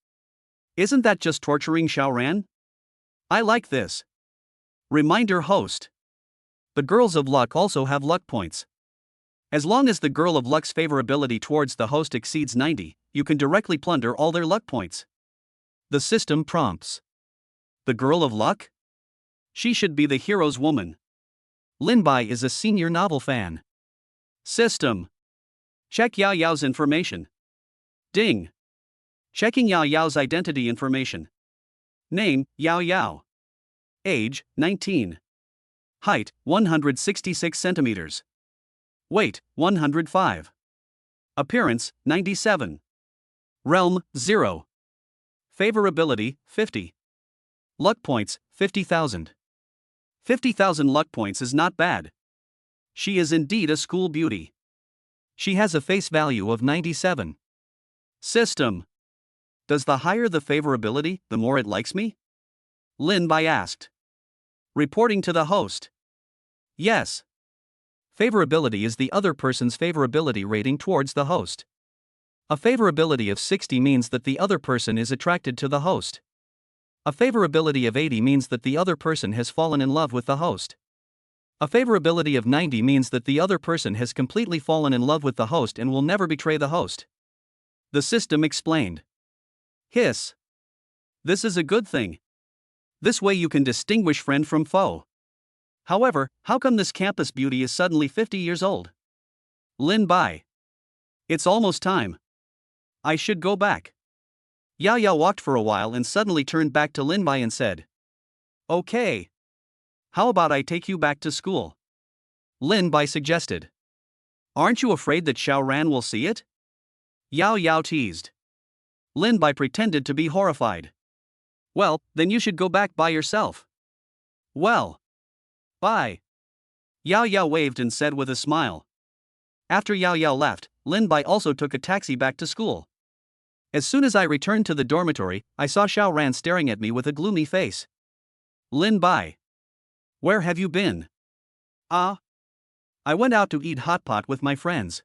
Isn't that just torturing Xiao Ran? I like this. Reminder host. The girls of luck also have luck points. As long as the girl of luck's favorability towards the host exceeds 90, you can directly plunder all their luck points. The system prompts. The girl of luck? She should be the hero's woman. Lin Bai is a senior novel fan. System. Check Yao Yao's information. Ding. Checking Yao Yao's identity information. Name, Yao Yao. Age, 19. Height, 166 centimeters. Weight, 105. Appearance, 97. Realm, 0. Favorability, 50. Luck points, 50,000. 50,000 luck points is not bad. She is indeed a school beauty. She has a face value of 97. System. Does the higher the favorability, the more it likes me? Lin Bai asked. Reporting to the host. Yes. Favorability is the other person's favorability rating towards the host. A favorability of 60 means that the other person is attracted to the host. A favorability of 80 means that the other person has fallen in love with the host. A favorability of 90 means that the other person has completely fallen in love with the host and will never betray the host. The system explained. Hiss. This is a good thing. This way you can distinguish friend from foe. However, how come this campus beauty is suddenly 50 years old? Lin Bai. It's almost time. I should go back. Yao Yao walked for a while and suddenly turned back to Lin Bai and said, Okay. How about I take you back to school? Lin Bai suggested. Aren't you afraid that Xiao Ran will see it? Yao Yao teased. Lin Bai pretended to be horrified. Well, then you should go back by yourself. Well. Bye. Yao Yao waved and said with a smile. After Yao Yao left, Lin Bai also took a taxi back to school. As soon as I returned to the dormitory, I saw Xiao Ran staring at me with a gloomy face. Lin Bai. Where have you been? I went out to eat hot pot with my friends.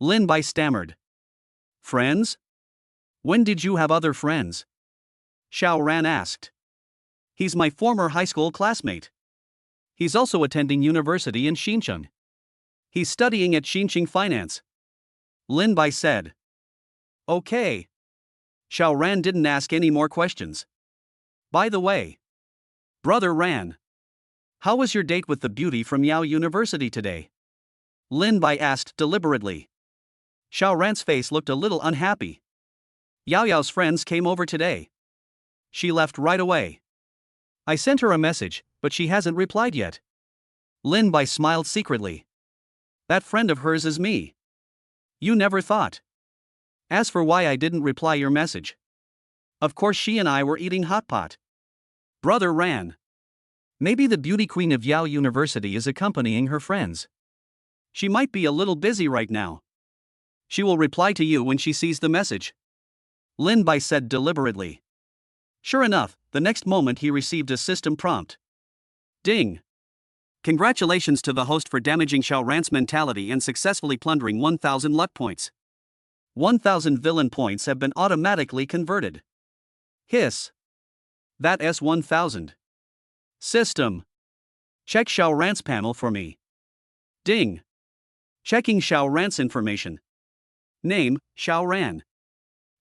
Lin Bai stammered. Friends? When did you have other friends? Xiao Ran asked. He's my former high school classmate. He's also attending university in Xincheng. He's studying at Xincheng Finance. Lin Bai said. Okay. Xiao Ran didn't ask any more questions. By the way, Brother Ran, how was your date with the beauty from Yao University today? Lin Bai asked deliberately. Xiao Ran's face looked a little unhappy. Yao Yao's friends came over today. She left right away. I sent her a message, but she hasn't replied yet. Lin Bai smiled secretly. That friend of hers is me. You never thought. As for why I didn't reply your message. Of course she and I were eating hot pot. Brother Ran. Maybe the beauty queen of Yao University is accompanying her friends. She might be a little busy right now. She will reply to you when she sees the message. Lin Bai said deliberately. Sure enough, the next moment he received a system prompt. Ding. Congratulations to the host for damaging Xiao Ran's mentality and successfully plundering 1,000 luck points. 1,000 villain points have been automatically converted. Hiss. That's 1,000. System. Check Xiao Ran's panel for me. Ding. Checking Xiao Ran's information. Name, Xiao Ran.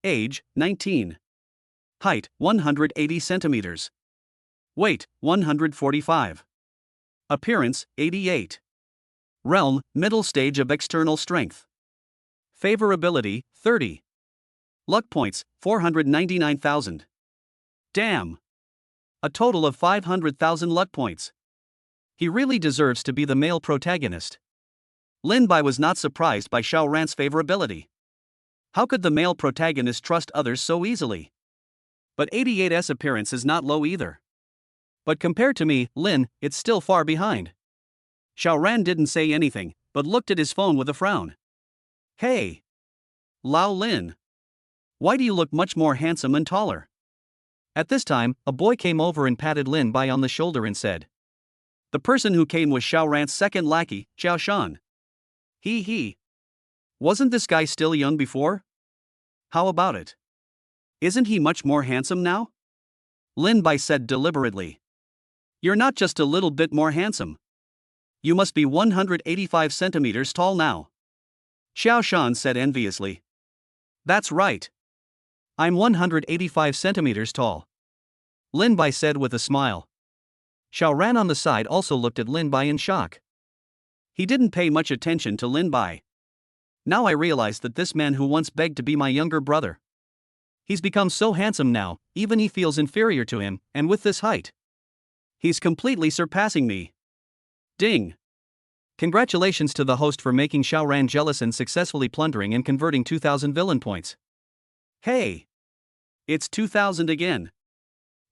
Age, 19. Height, 180 centimeters. Weight, 145. Appearance, 88. Realm, middle stage of external strength. Favorability, 30. Luck points, 499,000. Damn. A total of 500,000 luck points. He really deserves to be the male protagonist. Lin Bai was not surprised by Xiao Ran's favorability. How could the male protagonist trust others so easily? But 88's appearance is not low either. But compared to me, Lin, it's still far behind. Xiao Ran didn't say anything, but looked at his phone with a frown. Hey! Lao Lin. Why do you look much more handsome and taller? At this time, a boy came over and patted Lin Bai on the shoulder and said. The person who came was Xiao Ran's second lackey, Xiao Shan. He. Wasn't this guy still young before? How about it? Isn't he much more handsome now? Lin Bai said deliberately. You're not just a little bit more handsome. You must be 185 centimeters tall now. Xiao Shan said enviously. That's right. I'm 185 centimeters tall. Lin Bai said with a smile. Xiao Ran on the side also looked at Lin Bai in shock. He didn't pay much attention to Lin Bai. Now I realize that this man who once begged to be my younger brother. He's become so handsome now, even he feels inferior to him, and with this height. He's completely surpassing me. Ding. Congratulations to the host for making Xiaoran jealous and successfully plundering and converting 2,000 villain points. Hey! It's 2,000 again.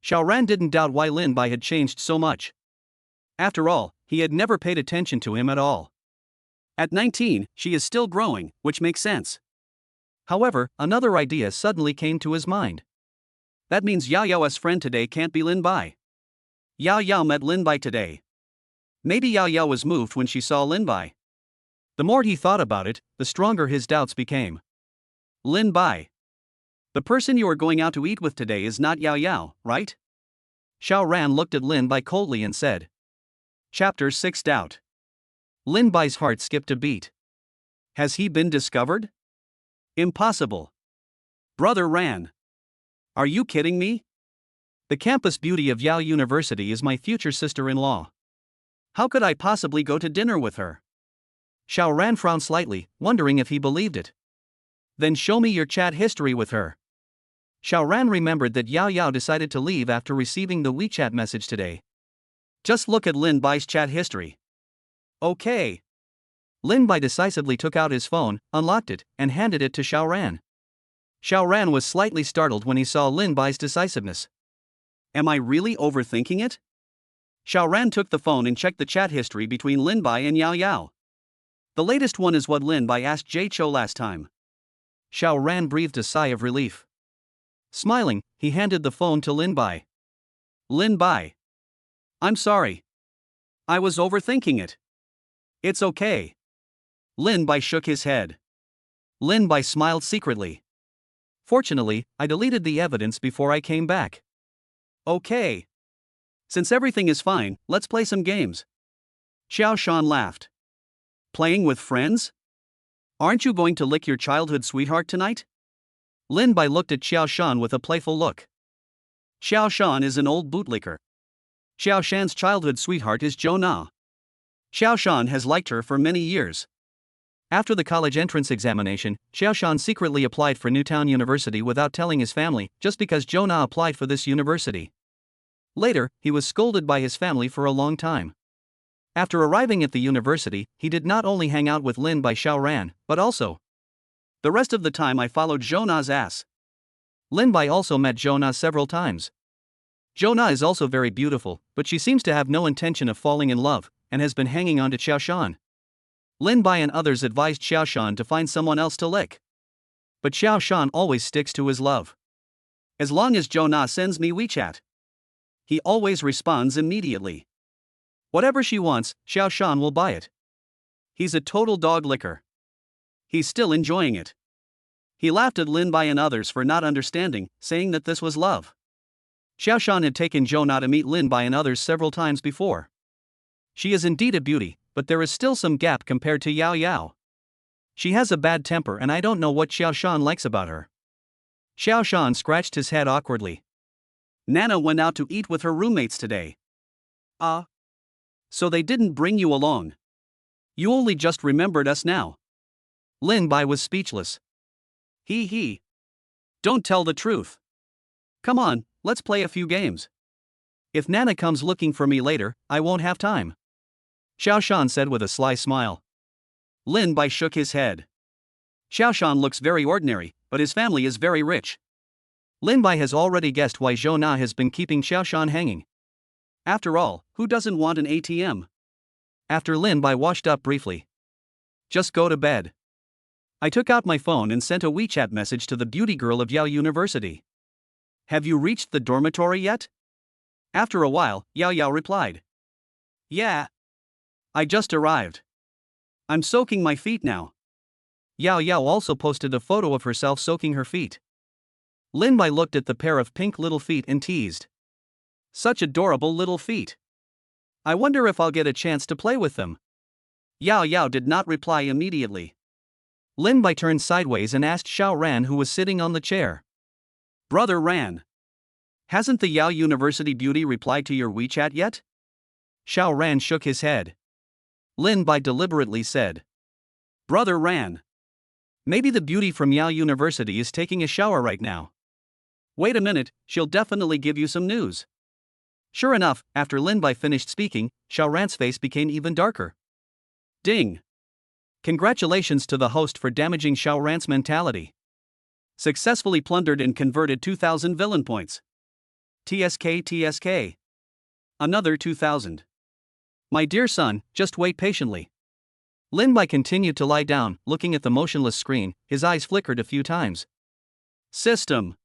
Xiaoran didn't doubt why Lin Bai had changed so much. After all, he had never paid attention to him at all. At 19, she is still growing, which makes sense. However, another idea suddenly came to his mind. That means Yao Yao's friend today can't be Lin Bai. Yao Yao met Lin Bai today. Maybe Yao Yao was moved when she saw Lin Bai. The more he thought about it, the stronger his doubts became. Lin Bai. The person you are going out to eat with today is not Yao Yao, right? Xiaoran looked at Lin Bai coldly and said. Chapter 6 Doubt. Lin Bai's heart skipped a beat. Has he been discovered? Impossible. Brother Ran. Are you kidding me? The campus beauty of Yao University is my future sister-in-law. How could I possibly go to dinner with her? Xiaoran frowned slightly, wondering if he believed it. Then show me your chat history with her. Xiaoran remembered that Yao Yao decided to leave after receiving the WeChat message today. Just look at Lin Bai's chat history. Okay. Lin Bai decisively took out his phone, unlocked it, and handed it to Xiaoran. Xiaoran was slightly startled when he saw Lin Bai's decisiveness. Am I really overthinking it? Xiaoran took the phone and checked the chat history between Lin Bai and Yao Yao. The latest one is what Lin Bai asked Jay Chou last time. Xiaoran breathed a sigh of relief. Smiling, he handed the phone to Lin Bai. Lin Bai. I'm sorry. I was overthinking it. It's okay. Lin Bai shook his head. Lin Bai smiled secretly. Fortunately, I deleted the evidence before I came back. Okay. Since everything is fine, let's play some games. Xiao Shan laughed. Playing with friends? Aren't you going to lick your childhood sweetheart tonight? Lin Bai looked at Xiao Shan with a playful look. Xiao Shan is an old bootlicker. Xiao Shan's childhood sweetheart is Zhou Na. Xiao Shan has liked her for many years. After the college entrance examination, Xiao Shan secretly applied for Newtown University without telling his family, just because Zhou Na applied for this university. Later, he was scolded by his family for a long time. After arriving at the university, he did not only hang out with Lin Bai Xiaoran, but also. The rest of the time I followed Zhou Na's ass. Lin Bai also met Zhou Na several times. Zhou Na is also very beautiful, but she seems to have no intention of falling in love, and has been hanging on to Xiao Shan. Lin Bai and others advised Xiao Shan to find someone else to lick. But Xiao Shan always sticks to his love. As long as Zhou Na sends me WeChat, he always responds immediately. Whatever she wants, Xiao Shan will buy it. He's a total dog licker. He's still enjoying it. He laughed at Lin Bai and others for not understanding, saying that this was love. Xiao Shan had taken Zhou Na to meet Lin Bai and others several times before. She is indeed a beauty, but there is still some gap compared to Yao Yao. She has a bad temper and I don't know what Xiao Shan likes about her. Xiao Shan scratched his head awkwardly. Nana went out to eat with her roommates today. So they didn't bring you along. You only just remembered us now. Lin Bai was speechless. He. Don't tell the truth. Come on, let's play a few games. If Nana comes looking for me later, I won't have time. Xiao Shan said with a sly smile. Lin Bai shook his head. Xiao Shan looks very ordinary, but his family is very rich. Lin Bai has already guessed why Zhou Na has been keeping Xiao Shan hanging. After all, who doesn't want an ATM? After Lin Bai washed up briefly. Just go to bed. I took out my phone and sent a WeChat message to the beauty girl of Yao University. Have you reached the dormitory yet? After a while, Yao Yao replied. Yeah. I just arrived. I'm soaking my feet now. Yao Yao also posted a photo of herself soaking her feet. Lin Bai looked at the pair of pink little feet and teased. Such adorable little feet. I wonder if I'll get a chance to play with them. Yao Yao did not reply immediately. Lin Bai turned sideways and asked Xiao Ran, who was sitting on the chair. Brother Ran. Hasn't the Yao University beauty replied to your WeChat yet? Xiao Ran shook his head. Lin Bai deliberately said. Brother Ran. Maybe the beauty from Yao University is taking a shower right now. Wait a minute, she'll definitely give you some news. Sure enough, after Lin Bai finished speaking, Xiao Ran's face became even darker. Ding! Congratulations to the host for damaging Xiao Ran's mentality. Successfully plundered and converted 2,000 villain points. TSK. Another 2,000. My dear son, just wait patiently. Lin Bai continued to lie down, looking at the motionless screen. His eyes flickered a few times. System.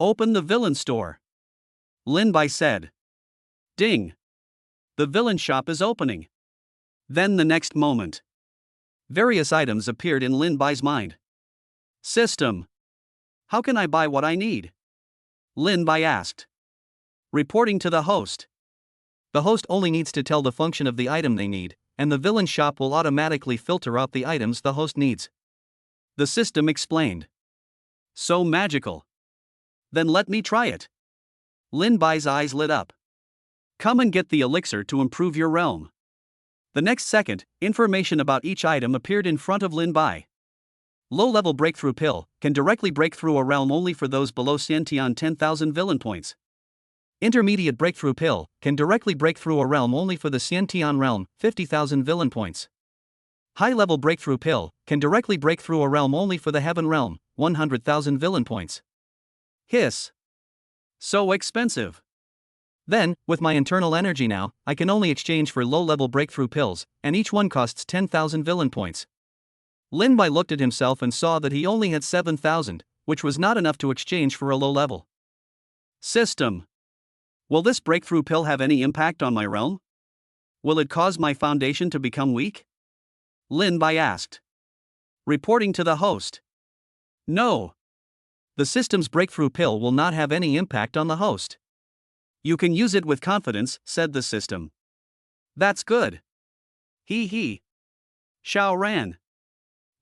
Open the villain store. Lin Bai said. Ding. The villain shop is opening. Then the next moment, various items appeared in Lin Bai's mind. System. How can I buy what I need? Lin Bai asked. Reporting to the host. The host only needs to tell the function of the item they need, and the villain shop will automatically filter out the items the host needs. The system explained. So magical. Then let me try it. Lin Bai's eyes lit up. Come and get the elixir to improve your realm. The next second, information about each item appeared in front of Lin Bai. Low-level breakthrough pill can directly break through a realm only for those below Xiantian 10,000 villain points. Intermediate breakthrough pill can directly break through a realm only for the Xiantian realm, 50,000 villain points. High-level breakthrough pill can directly break through a realm only for the heaven realm, 100,000 villain points. Hiss. So expensive. Then, with my internal energy now, I can only exchange for low-level breakthrough pills, and each one costs 10,000 villain points. Lin Bai looked at himself and saw that he only had 7,000, which was not enough to exchange for a low level. System. Will this breakthrough pill have any impact on my realm? Will it cause my foundation to become weak? Lin Bai asked. Reporting to the host. No. The system's breakthrough pill will not have any impact on the host. You can use it with confidence, said the system. That's good. He. Xiao Ran.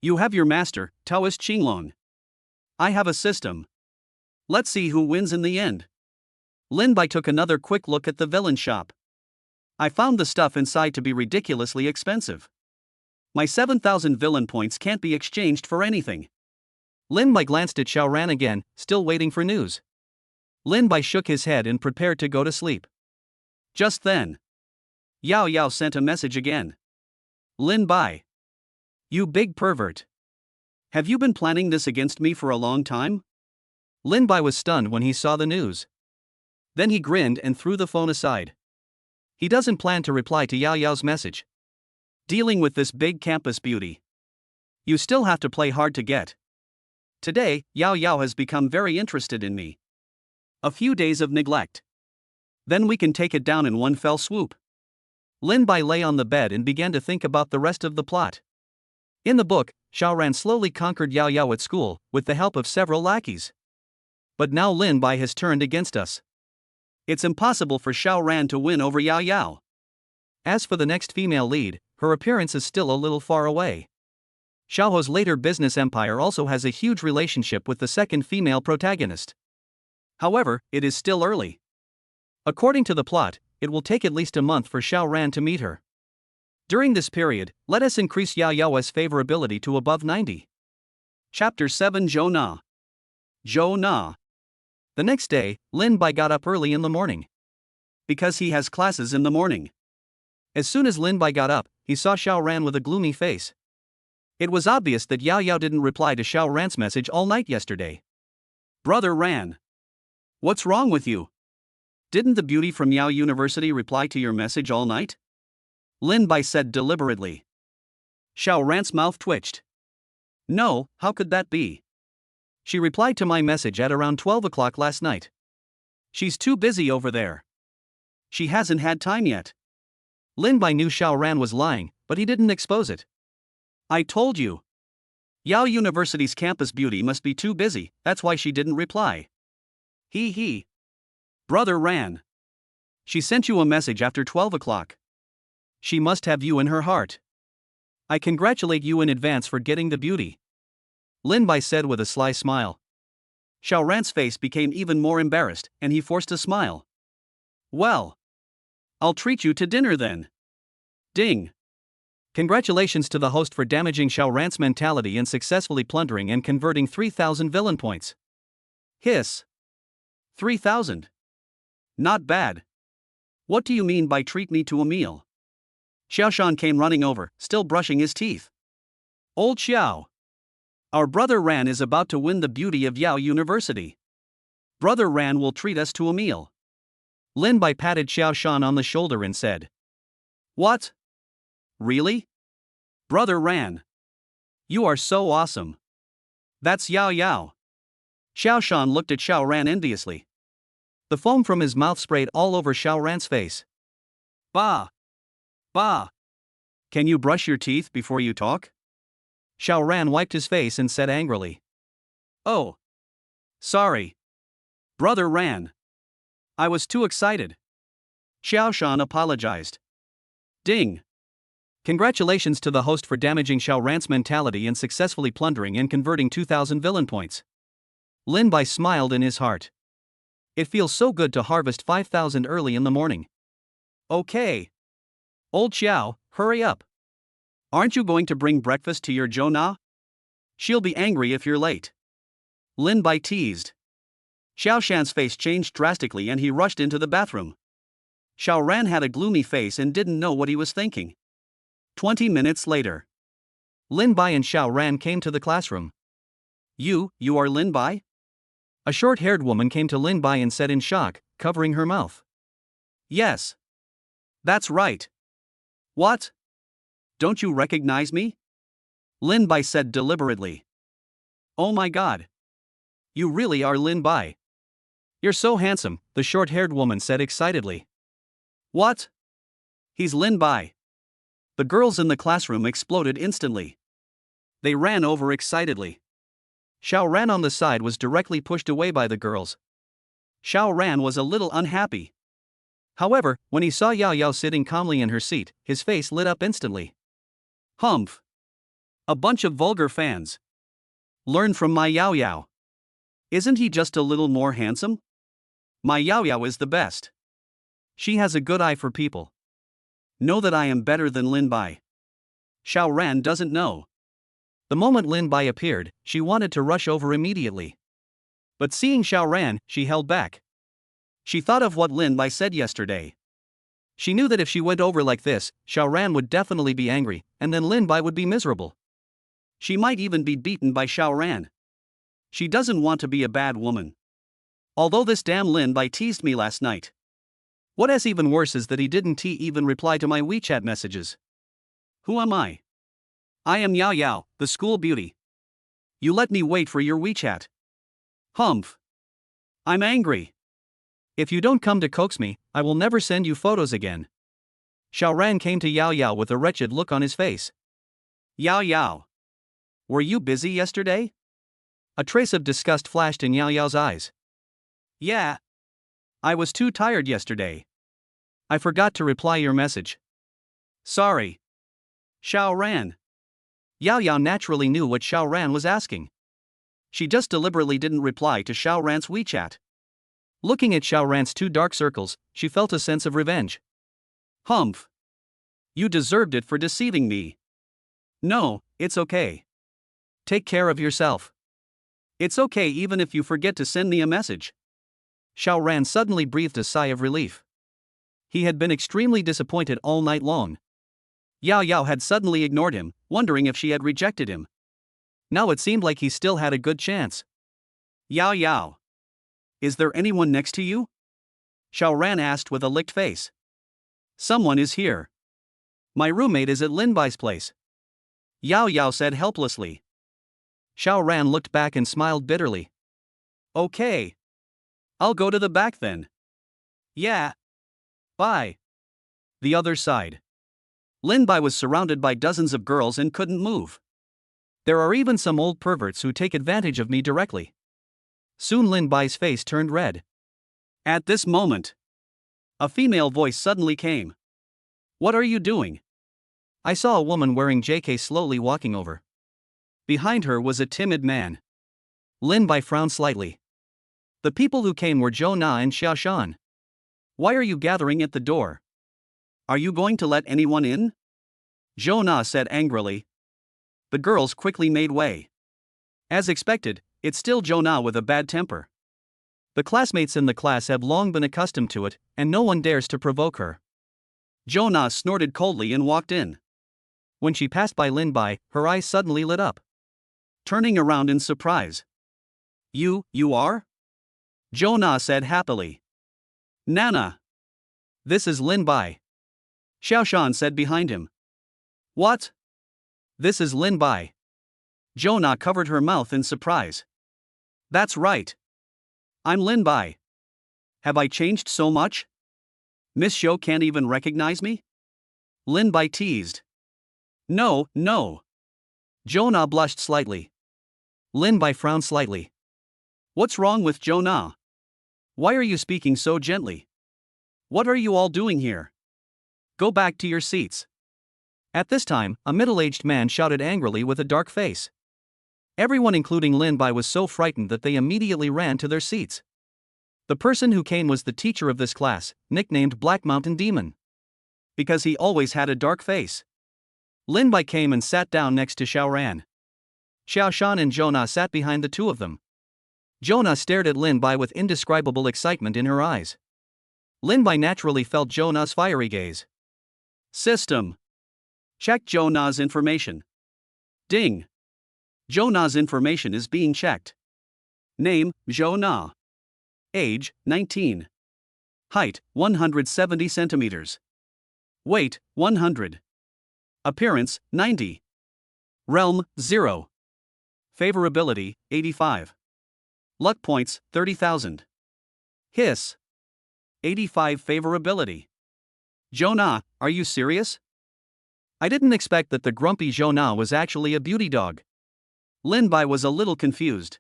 You have your master, Taoist Qinglong. I have a system. Let's see who wins in the end. Lin Bai took another quick look at the villain shop. I found the stuff inside to be ridiculously expensive. My 7,000 villain points can't be exchanged for anything. Lin Bai glanced at Xiao Ran again, still waiting for news. Lin Bai shook his head and prepared to go to sleep. Just then, Yao Yao sent a message again. Lin Bai. You big pervert. Have you been planning this against me for a long time? Lin Bai was stunned when he saw the news. Then he grinned and threw the phone aside. He doesn't plan to reply to Yao Yao's message. Dealing with this big campus beauty. You still have to play hard to get. Today, Yao Yao has become very interested in me. A few days of neglect. Then we can take it down in one fell swoop. Lin Bai lay on the bed and began to think about the rest of the plot. In the book, Xiao Ran slowly conquered Yao Yao at school, with the help of several lackeys. But now Lin Bai has turned against us. It's impossible for Xiao Ran to win over Yao Yao. As for the next female lead, her appearance is still a little far away. Xiaoho's later business empire also has a huge relationship with the second female protagonist. However, it is still early. According to the plot, it will take at least a month for Xiao Ran to meet her. During this period, let us increase Yao Yao's favorability to above 90. Chapter 7 Zhou Na. Zhou Na. The next day, Lin Bai got up early in the morning. Because he has classes in the morning. As soon as Lin Bai got up, he saw Xiao Ran with a gloomy face. It was obvious that Yao Yao didn't reply to Xiao Ran's message all night yesterday. Brother Ran. What's wrong with you? Didn't the beauty from Yao University reply to your message all night? Lin Bai said deliberately. Xiao Ran's mouth twitched. No, how could that be? She replied to my message at around 12 o'clock last night. She's too busy over there. She hasn't had time yet. Lin Bai knew Xiao Ran was lying, but he didn't expose it. I told you. Yao University's campus beauty must be too busy, that's why she didn't reply. He. Brother Ran. She sent you a message after 12 o'clock. She must have you in her heart. I congratulate you in advance for getting the beauty. Lin Bai said with a sly smile. Xiao Ran's face became even more embarrassed, and he forced a smile. Well, I'll treat you to dinner then. Ding. Congratulations to the host for damaging Xiao Ran's mentality and successfully plundering and converting 3,000 villain points. Hiss. 3,000. Not bad. What do you mean by treat me to a meal? Xiaoshan came running over, still brushing his teeth. Old Xiao. Our brother Ran is about to win the beauty of Yao University. Brother Ran will treat us to a meal. Lin Bai patted Xiaoshan on the shoulder and said. What? Really? Brother Ran. You are so awesome. That's Yao Yao. Xiaoshan looked at Xiao Ran enviously. The foam from his mouth sprayed all over Xiao Ran's face. Bah! Bah! Can you brush your teeth before you talk? Xiao Ran wiped his face and said angrily. Oh. Sorry. Brother Ran. I was too excited. Xiaoshan apologized. Ding! Congratulations to the host for damaging Xiao Ran's mentality and successfully plundering and converting 2,000 villain points. Lin Bai smiled in his heart. It feels so good to harvest 5,000 early in the morning. Okay. Old Xiao, hurry up. Aren't you going to bring breakfast to your Zhou? She'll be angry if you're late. Lin Bai teased. Xiaoshan's face changed drastically and he rushed into the bathroom. Xiao Ran had a gloomy face and didn't know what he was thinking. 20 minutes later. Lin Bai and Xiao Ran came to the classroom. You are Lin Bai? A short-haired woman came to Lin Bai and said in shock, covering her mouth. Yes. That's right. What? Don't you recognize me? Lin Bai said deliberately. Oh my god. You really are Lin Bai. You're so handsome, the short-haired woman said excitedly. What? He's Lin Bai. The girls in the classroom exploded instantly. They ran over excitedly. Xiao Ran on the side was directly pushed away by the girls. Xiao Ran was a little unhappy. However, when he saw Yao Yao sitting calmly in her seat, his face lit up instantly. Humph. A bunch of vulgar fans. Learn from my Yao Yao. Isn't he just a little more handsome? My Yao Yao is the best. She has a good eye for people. Know that I am better than Lin Bai. Xiao Ran doesn't know. The moment Lin Bai appeared, she wanted to rush over immediately. But seeing Xiao Ran, she held back. She thought of what Lin Bai said yesterday. She knew that if she went over like this, Xiao Ran would definitely be angry, and then Lin Bai would be miserable. She might even be beaten by Xiao Ran. She doesn't want to be a bad woman. Although this damn Lin Bai teased me last night. What is even worse is that he didn't even reply to my WeChat messages. Who am I? I am Yao Yao, the school beauty. You let me wait for your WeChat. Humph. I'm angry. If you don't come to coax me, I will never send you photos again. Xiao Ran came to Yao Yao with a wretched look on his face. Yao Yao. Were you busy yesterday? A trace of disgust flashed in Yao Yao's eyes. Yeah. I was too tired yesterday. I forgot to reply your message. Sorry. Xiao Ran. Yao Yao naturally knew what Xiao Ran was asking. She just deliberately didn't reply to Xiao Ran's WeChat. Looking at Xiao Ran's two dark circles, she felt a sense of revenge. Humph. You deserved it for deceiving me. No, it's okay. Take care of yourself. It's okay even if you forget to send me a message. Xiao Ran suddenly breathed a sigh of relief. He had been extremely disappointed all night long. Yao Yao had suddenly ignored him, wondering if she had rejected him. Now it seemed like he still had a good chance. Yao Yao. Is there anyone next to you? Xiao Ran asked with a licked face. Someone is here. My roommate is at Lin Bai's place. Yao Yao said helplessly. Xiao Ran looked back and smiled bitterly. Okay. I'll go to the back then. Yeah. Bye. The other side. Lin Bai was surrounded by dozens of girls and couldn't move. There are even some old perverts who take advantage of me directly. Soon Lin Bai's face turned red. At this moment, a female voice suddenly came. What are you doing? I saw a woman wearing JK slowly walking over. Behind her was a timid man. Lin Bai frowned slightly. The people who came were Zhou Na and Xiaoshan. Why are you gathering at the door? Are you going to let anyone in? Zhou Na said angrily. The girls quickly made way. As expected, it's still Zhou Na with a bad temper. The classmates in the class have long been accustomed to it, and no one dares to provoke her. Jonah snorted coldly and walked in. When she passed by Lin Bai, her eyes suddenly lit up. Turning around in surprise. You are? Jonah said happily. Nana. This is Lin Bai. Xiaoshan said behind him. What? This is Lin Bai. Jonah covered her mouth in surprise. That's right. I'm Lin Bai. Have I changed so much? Miss Xiao can't even recognize me? Lin Bai teased. No. Jonah blushed slightly. Lin Bai frowned slightly. What's wrong with Jonah? Why are you speaking so gently? What are you all doing here? Go back to your seats. At this time, a middle-aged man shouted angrily with a dark face. Everyone including Lin Bai was so frightened that they immediately ran to their seats. The person who came was the teacher of this class, nicknamed Black Mountain Demon. Because he always had a dark face. Lin Bai came and sat down next to Xiaoran. Xiaoshan and Jonah sat behind the two of them. Jonah stared at Lin Bai with indescribable excitement in her eyes. Lin Bai naturally felt Jonah's fiery gaze. System. Check Jonah's information. Ding. Jonah's information is being checked. Name, Jonah. Age, 19. Height, 170 centimeters. Weight, 100. Appearance, 90. Realm, 0. Favorability, 85. Luck points, 30,000. Hiss. 85 favorability. Jonah, are you serious? I didn't expect that the grumpy Jonah was actually a beauty dog. Lin Bai was a little confused.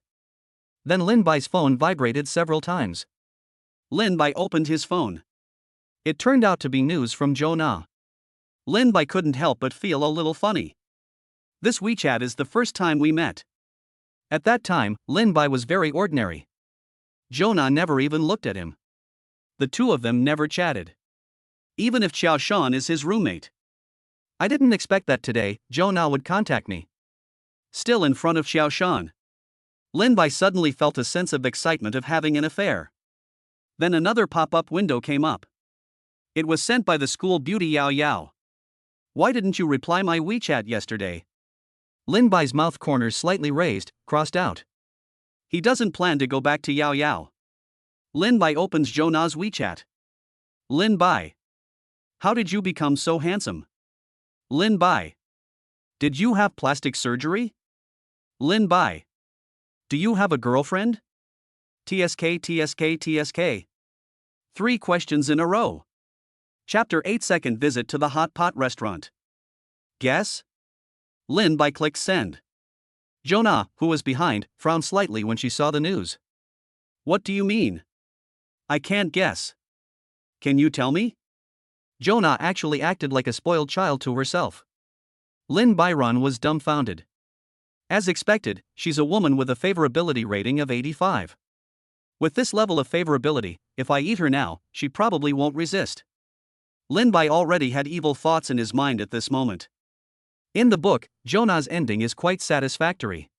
Then Lin Bai's phone vibrated several times. Lin Bai opened his phone. It turned out to be news from Jonah. Lin Bai couldn't help but feel a little funny. This WeChat is the first time we met. At that time, Lin Bai was very ordinary. Jonah never even looked at him. The two of them never chatted. Even if Xiaoshan is his roommate. I didn't expect that today, Jonah would contact me. Still in front of Xiaoshan. Lin Bai suddenly felt a sense of excitement of having an affair. Then another pop-up window came up. It was sent by the school beauty Yao Yao. Why didn't you reply my WeChat yesterday? Lin Bai's mouth corners slightly raised, crossed out. He doesn't plan to go back to Yao Yao. Lin Bai opens Jonah's WeChat. Lin Bai. How did you become so handsome? Lin Bai. Did you have plastic surgery? Lin Bai. Do you have a girlfriend? TSK. 3 questions in a row. Chapter 8 Second Visit to the Hot Pot Restaurant. Guess? Lin Bai clicked send. Jonah, who was behind, frowned slightly when she saw the news. What do you mean? I can't guess. Can you tell me? Jonah actually acted like a spoiled child to herself. Lin Bairon was dumbfounded. As expected, she's a woman with a favorability rating of 85. With this level of favorability, if I eat her now, she probably won't resist. Lin Bai already had evil thoughts in his mind at this moment. In the book, Jonah's ending is quite satisfactory.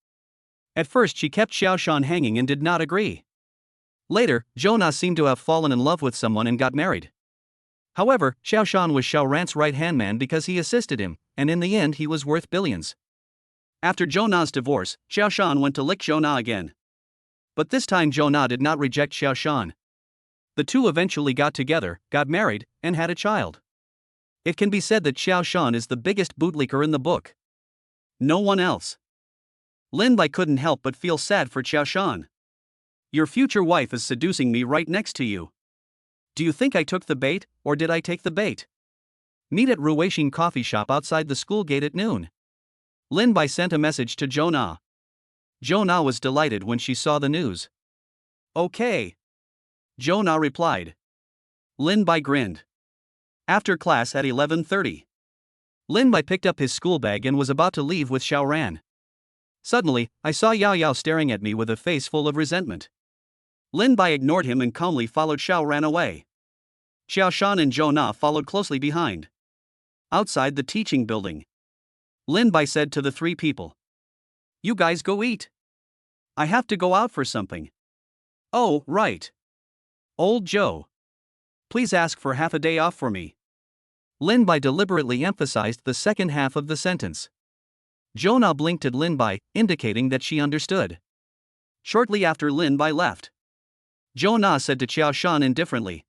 At first she kept Xiaoshan hanging and did not agree. Later, Jonah seemed to have fallen in love with someone and got married. However, Xiaoshan was Xiaorant's right-hand man because he assisted him, and in the end he was worth billions. After Jonah's divorce, Xiaoshan went to lick Jonah again. But this time Jonah did not reject Xiaoshan. The two eventually got together, got married, and had a child. It can be said that Xiaoshan is the biggest bootlicker in the book. No one else. Lin Bai couldn't help but feel sad for Xiaoshan. Your future wife is seducing me right next to you. Do you think I took the bait, or did I take the bait? Meet at Ruweixing coffee shop outside the school gate at noon. Lin Bai sent a message to Jonah. Jonah was delighted when she saw the news. Okay. Jonah replied. Lin Bai grinned. After class at 11:30. Lin Bai picked up his school bag and was about to leave with Xiaoran. Suddenly, I saw Yao Yao staring at me with a face full of resentment. Lin Bai ignored him and calmly followed Xiaoran away. Xiaoshan and Jonah followed closely behind. Outside the teaching building, Lin Bai said to the 3 people. You guys go eat. I have to go out for something. Oh, right. Old Joe. Please ask for half a day off for me. Lin Bai deliberately emphasized the second half of the sentence. Jo Na blinked at Lin Bai, indicating that she understood. Shortly after Lin Bai left, Jo Na said to Xiao Shan indifferently,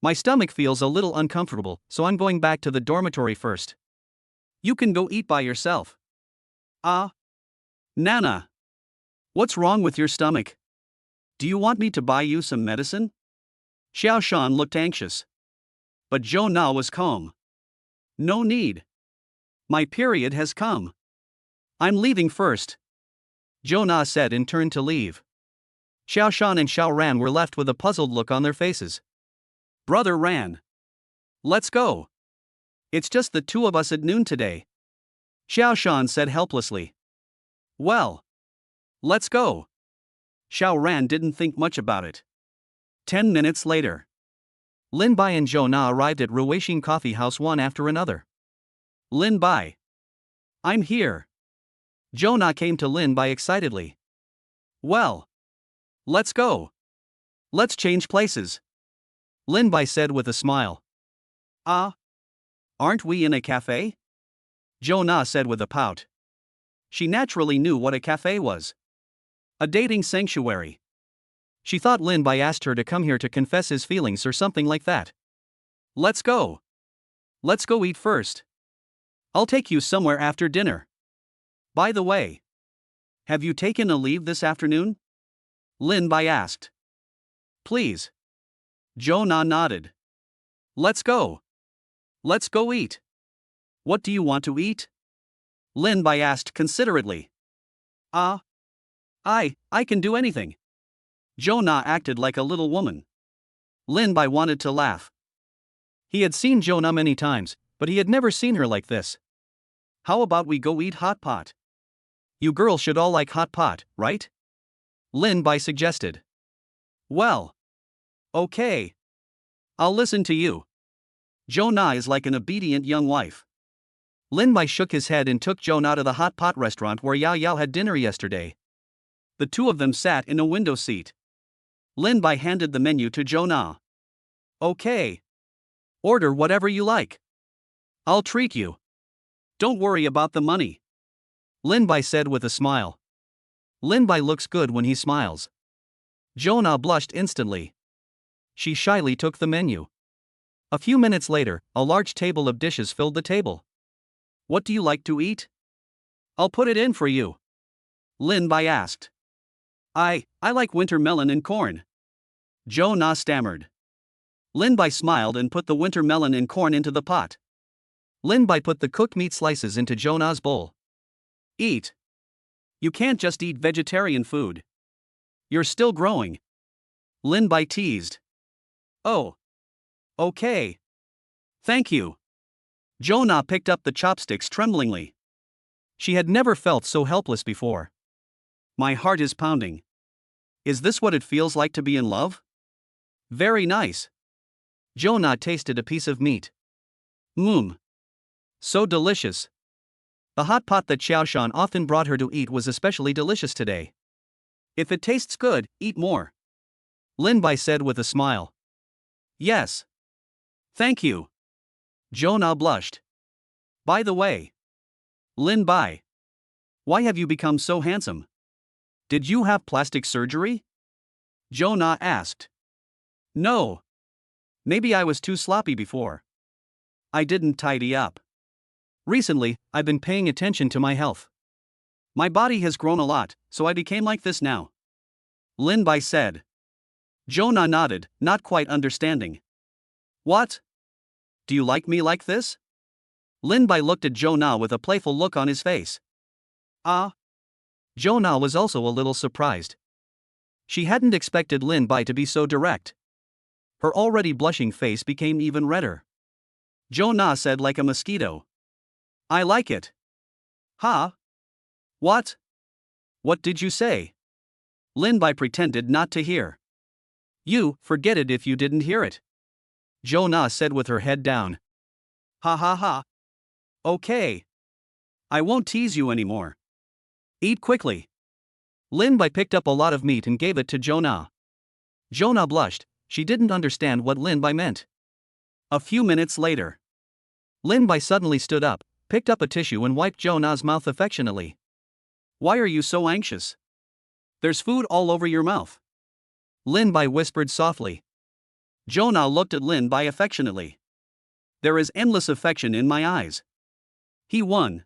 "My stomach feels a little uncomfortable, so I'm going back to the dormitory first. You can go eat by yourself." Ah? Nana. What's wrong with your stomach? Do you want me to buy you some medicine? Xiao Shan looked anxious. But Jo Na was calm. No need. My period has come. I'm leaving first. Jo Na said and turned to leave. Xiao Shan and Xiao Ran were left with a puzzled look on their faces. Brother Ran. Let's go. It's just the two of us at noon today. Xiao Shan said helplessly. Well. Let's go. Xiao Ran didn't think much about it. 10 minutes later. Lin Bai and Jo Na arrived at Ruweixing Coffee House one after another. Lin Bai. I'm here. Jo Na came to Lin Bai excitedly. Well. Let's go. Let's change places. Lin Bai said with a smile. Ah? Aren't we in a cafe? Jo Na said with a pout. She naturally knew what a cafe was. A dating sanctuary. She thought Lin Bai asked her to come here to confess his feelings or something like that. Let's go. Let's go eat first. I'll take you somewhere after dinner. By the way, have you taken a leave this afternoon? Lin Bai asked. Please. Jo Na nodded. Let's go. Let's go eat. What do you want to eat? Lin Bai asked considerately. I can do anything. Jo Na acted like a little woman. Lin Bai wanted to laugh. He had seen Jo Na many times, but he had never seen her like this. How about we go eat hot pot? You girls should all like hot pot, right? Lin Bai suggested. Well. Okay. I'll listen to you. Jo Na is like an obedient young wife. Lin Bai shook his head and took Jo Na to the hot pot restaurant where Yao Yao had dinner yesterday. The two of them sat in a window seat. Lin Bai handed the menu to Jo Na. Okay. Order whatever you like. I'll treat you. Don't worry about the money. Lin Bai said with a smile. Lin Bai looks good when he smiles. Jo Na blushed instantly. She shyly took the menu. A few minutes later, a large table of dishes filled the table. What do you like to eat? I'll put it in for you. Lin Bai asked. I like winter melon and corn. Jo Na stammered. Lin Bai smiled and put the winter melon and corn into the pot. Lin Bai put the cooked meat slices into Jo Na's bowl. Eat. You can't just eat vegetarian food. You're still growing. Lin Bai teased. Oh. Okay. Thank you. Jo Na picked up the chopsticks tremblingly. She had never felt so helpless before. My heart is pounding. Is this what it feels like to be in love? Very nice. Jo Na tasted a piece of meat. So delicious. The hot pot that Xiao Shan often brought her to eat was especially delicious today. If it tastes good, eat more. Lin Bai said with a smile. Yes. Thank you. Jo Na blushed. By the way. Lin Bai. Why have you become so handsome? Did you have plastic surgery? Jo Na asked. No. Maybe I was too sloppy before. I didn't tidy up. Recently, I've been paying attention to my health. My body has grown a lot, so I became like this now. Lin Bai said. Jo Na nodded, not quite understanding. What? Do you like me like this? Lin Bai looked at Jo Na with a playful look on his face. Jo Na was also a little surprised. She hadn't expected Lin Bai to be so direct. Her already blushing face became even redder. Jo Na said like a mosquito. I like it. Huh? What? What did you say? Lin Bai pretended not to hear. You, forget it if you didn't hear it. Jo Na said with her head down. Ha ha ha. Okay. I won't tease you anymore. Eat quickly. Lin Bai picked up a lot of meat and gave it to Jo Na. Jonah blushed. She didn't understand what Lin Bai meant. A few minutes later, Lin Bai suddenly stood up, picked up a tissue and wiped Jonah's mouth affectionately. Why are you so anxious? There's food all over your mouth. Lin Bai whispered softly. Jonah looked at Lin Bai affectionately. There is endless affection in my eyes. He won.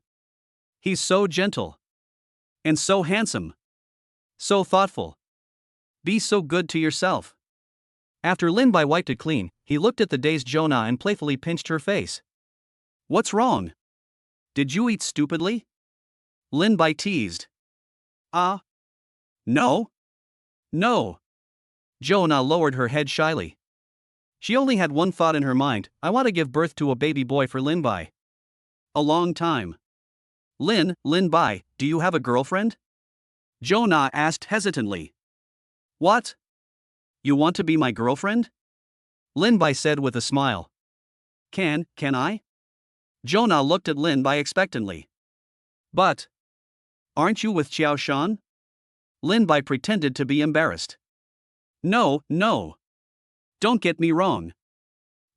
He's so gentle. And so handsome. So thoughtful. Be so good to yourself. After Lin Bai wiped it clean, he looked at the dazed Jonah and playfully pinched her face. What's wrong? Did you eat stupidly? Lin Bai teased. No. No. Jonah lowered her head shyly. She only had one thought in her mind: I want to give birth to a baby boy for Lin Bai. A long time. Lin Bai, do you have a girlfriend? Jonah asked hesitantly. What? You want to be my girlfriend? Lin Bai said with a smile. Can I? Jonah looked at Lin Bai expectantly. But aren't you with Xiao Shan? Lin Bai pretended to be embarrassed. No. Don't get me wrong.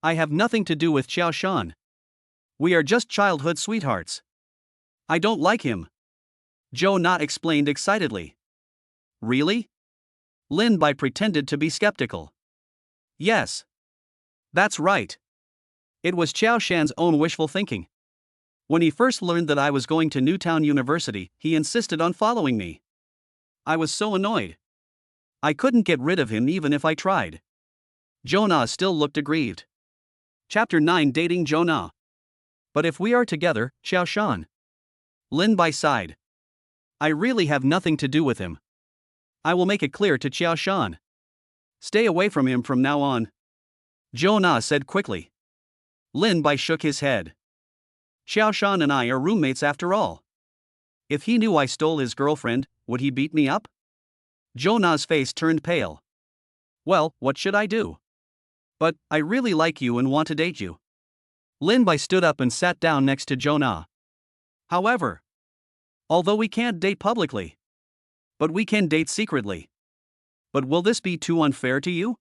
I have nothing to do with Xiao Shan. We are just childhood sweethearts. I don't like him. Jonah explained excitedly. Really? Lin Bai pretended to be skeptical. Yes. That's right. It was Xiao Shan's own wishful thinking. When he first learned that I was going to Newtown University, he insisted on following me. I was so annoyed. I couldn't get rid of him even if I tried. Jonah still looked aggrieved. Chapter 9: Dating Jonah. But if we are together, Xiao Shan. Lin Bai sighed. I really have nothing to do with him. I will make it clear to Xiao Shan. Stay away from him from now on. Jonah said quickly. Lin Bai shook his head. Xiao Shan and I are roommates after all. If he knew I stole his girlfriend, would he beat me up? Jonah's face turned pale. Well, what should I do? But I really like you and want to date you. Lin Bai stood up and sat down next to Jonah. However, although we can't date publicly, but we can date secretly. But will this be too unfair to you?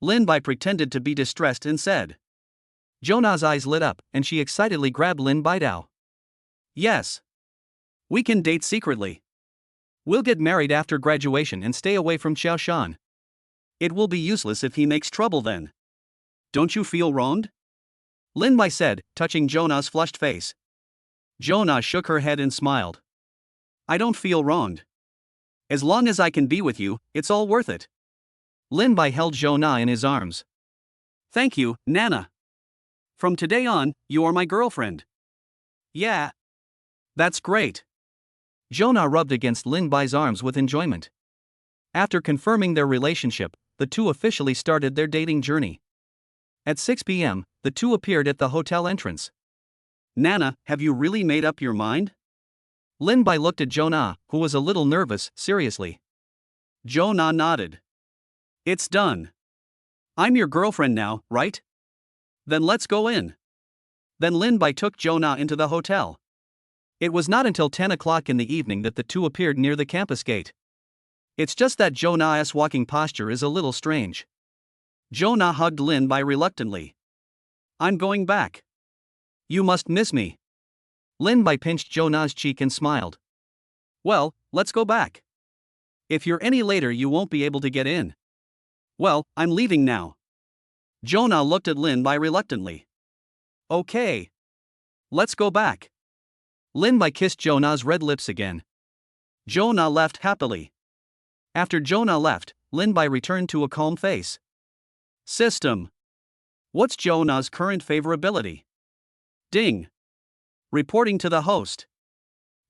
Lin Bai pretended to be distressed and said. Jonah's eyes lit up, and she excitedly grabbed Lin Bai Dao. Yes. We can date secretly. We'll get married after graduation and stay away from Xiao Shan. It will be useless if he makes trouble then. Don't you feel wronged? Lin Bai said, touching Jonah's flushed face. Jonah shook her head and smiled. I don't feel wronged. As long as I can be with you, it's all worth it. Lin Bai held Jonah in his arms. Thank you, Nana. From today on, you are my girlfriend. Yeah. That's great. Jonah rubbed against Lin Bai's arms with enjoyment. After confirming their relationship, the two officially started their dating journey. At 6 p.m., the two appeared at the hotel entrance. Nana, have you really made up your mind? Lin Bai looked at Jonah, who was a little nervous, seriously. Jonah nodded. It's done. I'm your girlfriend now, right? Then let's go in. Then Lin Bai took Jonah into the hotel. It was not until 10 o'clock in the evening that the two appeared near the campus gate. It's just that Jonah's walking posture is a little strange. Jonah hugged Lin Bai reluctantly. I'm going back. You must miss me. Lin Bai pinched Jonah's cheek and smiled. Well, let's go back. If you're any later, you won't be able to get in. Well, I'm leaving now. Jonah looked at Lin Bai reluctantly. Okay. Let's go back. Lin Bai kissed Jonah's red lips again. Jonah left happily. After Jonah left, Lin Bai returned to a calm face. System. What's Jonah's current favorability? Ding. Reporting to the host.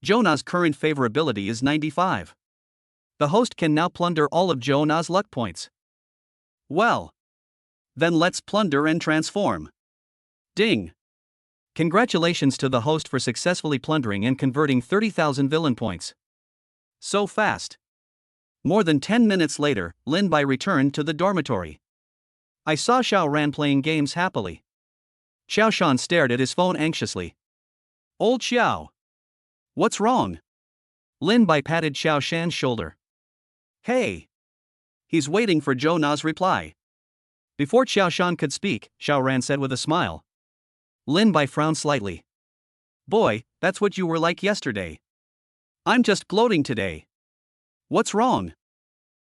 Jonah's current favorability is 95. The host can now plunder all of Jonah's luck points. Well. Then let's plunder and transform. Ding. Congratulations to the host for successfully plundering and converting 30,000 villain points. So fast. More than 10 minutes later, Lin Bai returned to the dormitory. I saw Xiao Ran playing games happily. Xiao Shan stared at his phone anxiously. Old Xiao. What's wrong? Lin Bai patted Xiao Shan's shoulder. Hey. He's waiting for Zhou Na's reply. Before Xiao Shan could speak, Xiao Ran said with a smile. Lin Bai frowned slightly. Boy, that's what you were like yesterday. I'm just gloating today. What's wrong?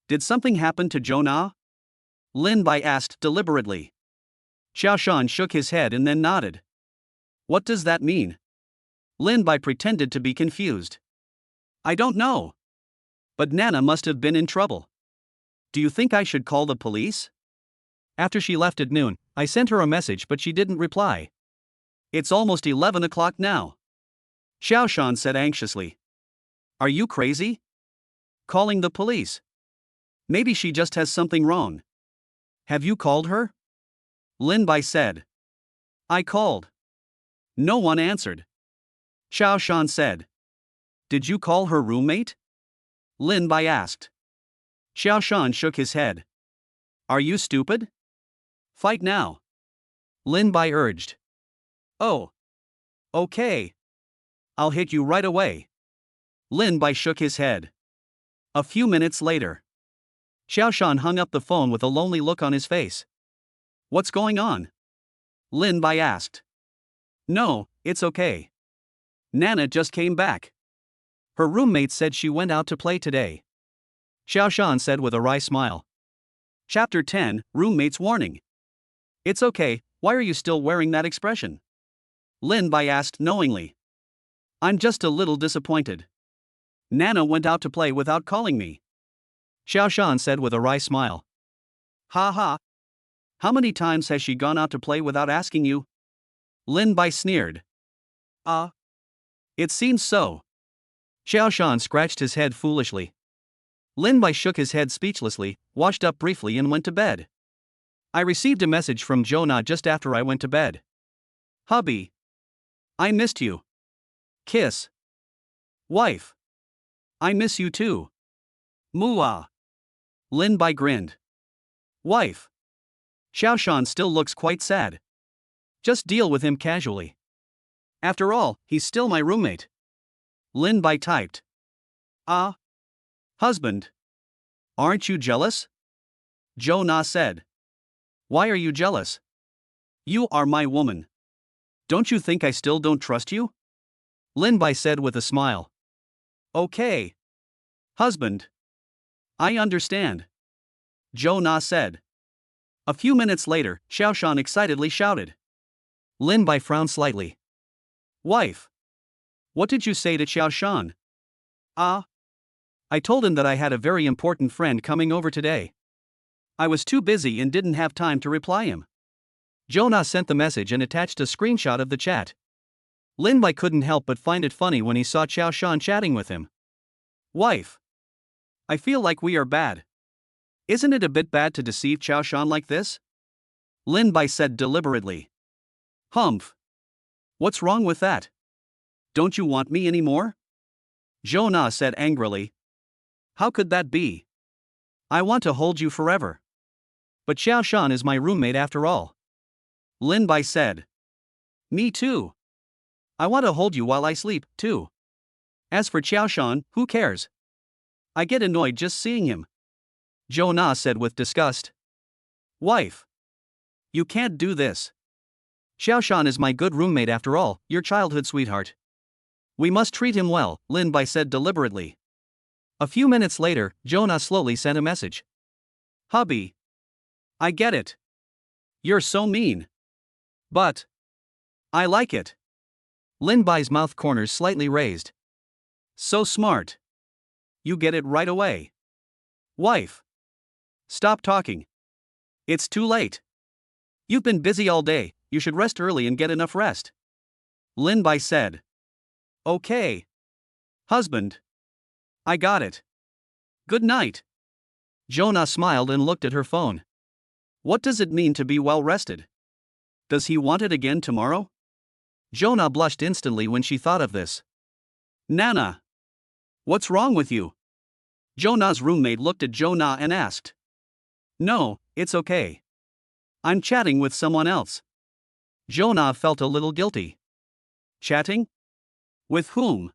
Did something happen to Zhou Na? Lin Bai asked deliberately. Xiao Shan shook his head and then nodded. What does that mean? Lin Bai pretended to be confused. I don't know. But Nana must have been in trouble. Do you think I should call the police? After she left at noon, I sent her a message but she didn't reply. It's almost 11 o'clock now. Xiao Shan said anxiously. Are you crazy? Calling the police? Maybe she just has something wrong. Have you called her? Lin Bai said. I called. No one answered. Xiao Shan said. Did you call her roommate? Lin Bai asked. Xiao Shan shook his head. Are you stupid? Fight now. Lin Bai urged. Oh. Okay. I'll hit you right away. Lin Bai shook his head. A few minutes later. Xiao Shan hung up the phone with a lonely look on his face. What's going on? Lin Bai asked. No, it's okay. Nana just came back. Her roommate said she went out to play today. Xiao Shan said with a wry smile. Chapter 10, Roommate's Warning. It's okay, why are you still wearing that expression? Lin Bai asked knowingly. I'm just a little disappointed. Nana went out to play without calling me. Xiao Shan said with a wry smile. Ha ha. How many times has she gone out to play without asking you? Lin Bai sneered. It seems so. Xiao Shan scratched his head foolishly. Lin Bai shook his head speechlessly, washed up briefly and went to bed. I received a message from Zhou Na just after I went to bed. Hubby. I missed you. Kiss. Wife. I miss you too. Mooah. Lin Bai grinned. Wife. Xiao Shan still looks quite sad. Just deal with him casually. After all, he's still my roommate. Lin Bai typed. Husband. Aren't you jealous? Zhou Na said. Why are you jealous? You are my woman. Don't you think I still don't trust you? Lin Bai said with a smile. Okay. Husband. I understand. Zhou Na said. A few minutes later, Xiao Shan excitedly shouted. Lin Bai frowned slightly. Wife. What did you say to Xiao Shan? I told him that I had a very important friend coming over today. I was too busy and didn't have time to reply him. Zhou Na sent the message and attached a screenshot of the chat. Lin Bai couldn't help but find it funny when he saw Xiao Shan chatting with him. Wife. I feel like we are bad. Isn't it a bit bad to deceive Xiao Shan like this? Lin Bai said deliberately. Humph. What's wrong with that? Don't you want me anymore? Zhou Na said angrily. How could that be? I want to hold you forever. But Xiao Shan is my roommate after all. Lin Bai said. Me too. I want to hold you while I sleep, too. As for Xiao Shan, who cares? I get annoyed just seeing him. Zhou Na said with disgust. Wife. You can't do this. Xiao Shan is my good roommate after all, your childhood sweetheart. We must treat him well, Lin Bai said deliberately. A few minutes later, Zhou Na slowly sent a message. Hubby. I get it. You're so mean. But I like it. Lin Bai's mouth corners slightly raised. So smart. You get it right away. Wife. Stop talking. It's too late. You've been busy all day, you should rest early and get enough rest. Lin Bai said. Okay. Husband. I got it. Good night. Zhou Na smiled and looked at her phone. What does it mean to be well rested? Does he want it again tomorrow? Zhou Na blushed instantly when she thought of this. Nana. What's wrong with you? Zhou Na's roommate looked at Zhou Na and asked. No, it's okay. I'm chatting with someone else. Zhou Na felt a little guilty. Chatting? With whom?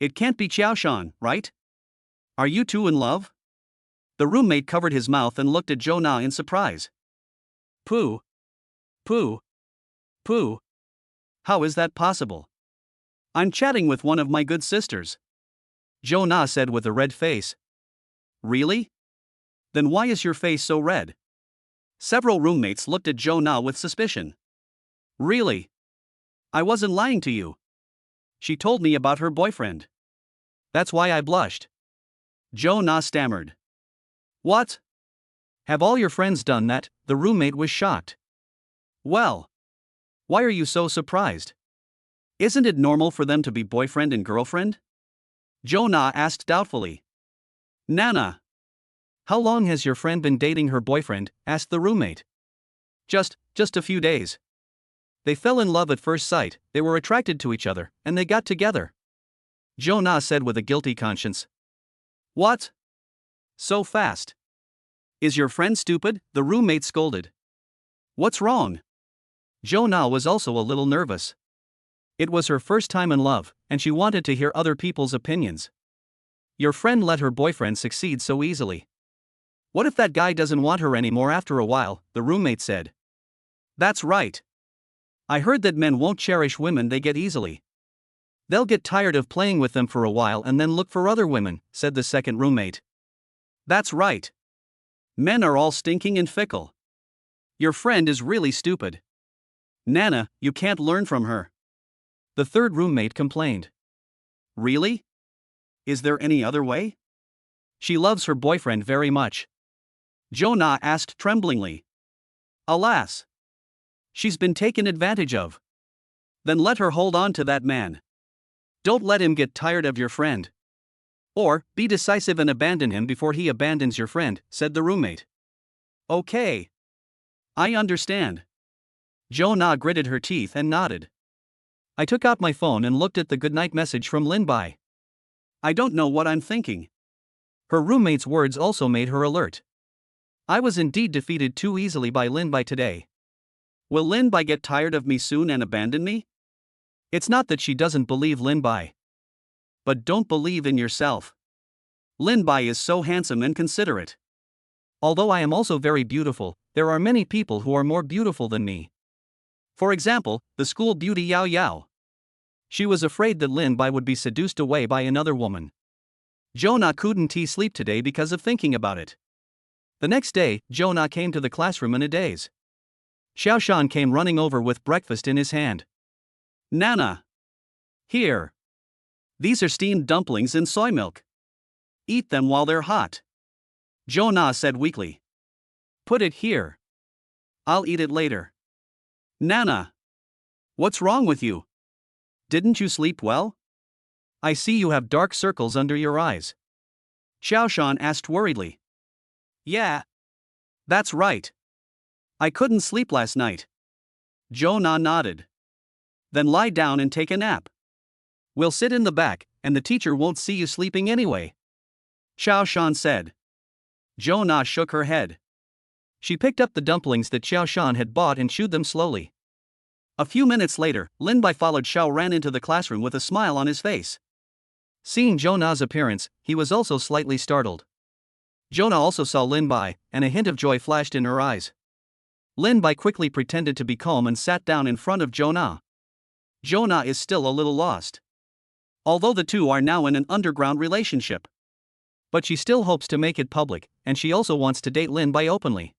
It can't be Xiao Shan, right? Are you two in love? The roommate covered his mouth and looked at Jo Na in surprise. Pooh. Pooh. Pooh. How is that possible? I'm chatting with one of my good sisters. Jo Na said with a red face. Really? Then why is your face so red? Several roommates looked at Jo Na with suspicion. Really? I wasn't lying to you. She told me about her boyfriend. That's why I blushed. Jo Na stammered. What? Have all your friends done that? The roommate was shocked. Well. Why are you so surprised? Isn't it normal for them to be boyfriend and girlfriend? Jo Na asked doubtfully. Nana. How long has your friend been dating her boyfriend? Asked the roommate. Just a few days. They fell in love at first sight, they were attracted to each other, and they got together. Jo Na said with a guilty conscience. What? So fast. Is your friend stupid? The roommate scolded. What's wrong? Jo Na was also a little nervous. It was her first time in love, and she wanted to hear other people's opinions. Your friend let her boyfriend succeed so easily. What if that guy doesn't want her anymore after a while? The roommate said. That's right. I heard that men won't cherish women they get easily. They'll get tired of playing with them for a while and then look for other women, said the second roommate. That's right. Men are all stinking and fickle. Your friend is really stupid. Nana, you can't learn from her. The third roommate complained. Really? Is there any other way? She loves her boyfriend very much. Jo Na asked tremblingly. Alas. She's been taken advantage of. Then let her hold on to that man. Don't let him get tired of your friend. Or, be decisive and abandon him before he abandons your friend, said the roommate. Okay. I understand. Jo Na gritted her teeth and nodded. I took out my phone and looked at the goodnight message from Lin Bai. I don't know what I'm thinking. Her roommate's words also made her alert. I was indeed defeated too easily by Lin Bai today. Will Lin Bai get tired of me soon and abandon me? It's not that she doesn't believe Lin Bai. But don't believe in yourself. Lin Bai is so handsome and considerate. Although I am also very beautiful, there are many people who are more beautiful than me. For example, the school beauty Yao Yao. She was afraid that Lin Bai would be seduced away by another woman. Jo Na couldn't sleep today because of thinking about it. The next day, Jo Na came to the classroom in a daze. Xiao Shan came running over with breakfast in his hand. Nana. Here. These are steamed dumplings in soy milk. Eat them while they're hot. Jo Na said weakly. Put it here. I'll eat it later. Nana. What's wrong with you? Didn't you sleep well? I see you have dark circles under your eyes. Xiao Shan asked worriedly. Yeah. That's right. I couldn't sleep last night. Jo Na nodded. Then lie down and take a nap. We'll sit in the back, and the teacher won't see you sleeping anyway. Xiao Shan said. Jo Na shook her head. She picked up the dumplings that Xiao Shan had bought and chewed them slowly. A few minutes later, Lin Bai followed Xiao Ran into the classroom with a smile on his face. Seeing Jo Na's appearance, he was also slightly startled. Jo Na also saw Lin Bai, and a hint of joy flashed in her eyes. Lin Bai quickly pretended to be calm and sat down in front of Jo Na. Jo Na is still a little lost. Although the two are now in an underground relationship. But she still hopes to make it public, and she also wants to date Lin Bai openly.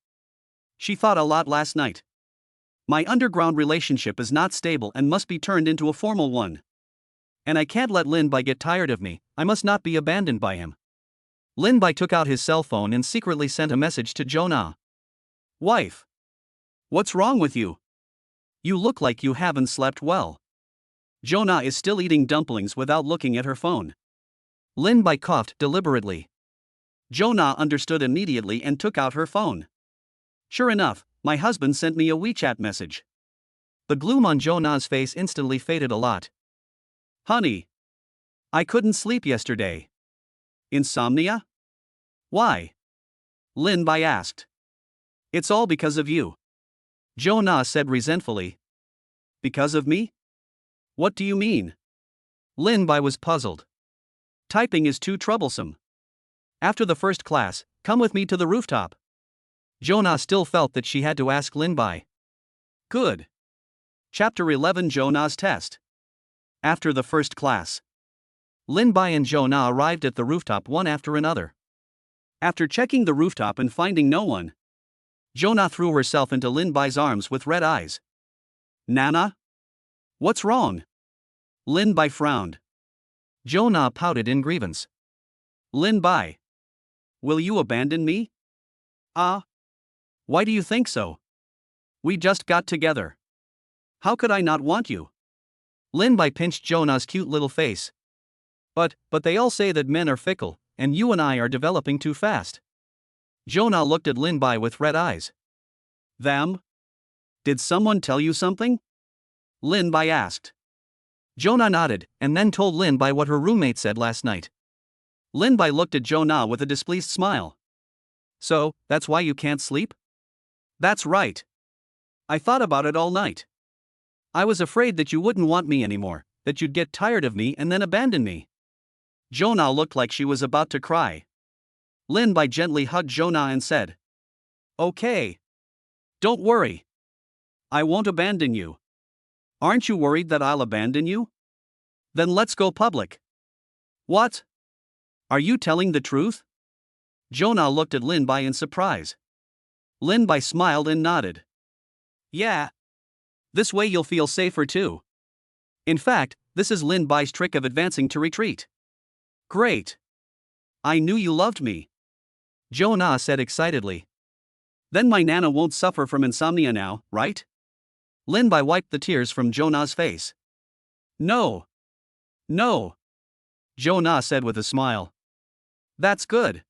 She thought a lot last night. My underground relationship is not stable and must be turned into a formal one. And I can't let Lin Bai get tired of me, I must not be abandoned by him. Lin Bai took out his cell phone and secretly sent a message to Jo Na. Wife. What's wrong with you? You look like you haven't slept well. Jo Na is still eating dumplings without looking at her phone. Lin Bai coughed deliberately. Jo Na understood immediately and took out her phone. Sure enough, my husband sent me a WeChat message. The gloom on Jo Na's face instantly faded a lot. Honey. I couldn't sleep yesterday. Insomnia? Why? Lin Bai asked. It's all because of you. Jo Na said resentfully. Because of me? What do you mean? Lin Bai was puzzled. Typing is too troublesome. After the first class, Come with me to the rooftop. Jonah still felt that she had to ask Lin Bai. Good. Chapter 11 Jonah's Test. After the first class, Lin Bai and Jonah arrived at the rooftop one after another. After checking the rooftop and finding no one, Jonah threw herself into Lin Bai's arms with red eyes. Nana? What's wrong? Lin Bai frowned. Jonah pouted in grievance. Lin Bai. Will you abandon me? Why do you think so? We just got together. How could I not want you? Lin Bai pinched Jonah's cute little face. But they all say that men are fickle, and you and I are developing too fast. Jonah looked at Lin Bai with red eyes. Them? Did someone tell you something? Lin Bai asked. Jonah nodded, and then told Lin Bai what her roommate said last night. Lin Bai looked at Jonah with a displeased smile. So, that's why you can't sleep? That's right. I thought about it all night. I was afraid that you wouldn't want me anymore, that you'd get tired of me and then abandon me. Jonah looked like she was about to cry. Lin Bai gently hugged Jonah and said, Okay. Don't worry. I won't abandon you. Aren't you worried that I'll abandon you? Then let's go public. What? Are you telling the truth? Jonah looked at Lin Bai in surprise. Lin Bai smiled and nodded. Yeah. This way you'll feel safer too. In fact, this is Lin Bai's trick of advancing to retreat. Great. I knew you loved me. Jonah said excitedly. Then my Nana won't suffer from insomnia now, right? Lin Bai wiped the tears from Jonah's face. No. No. Jonah said with a smile. That's good.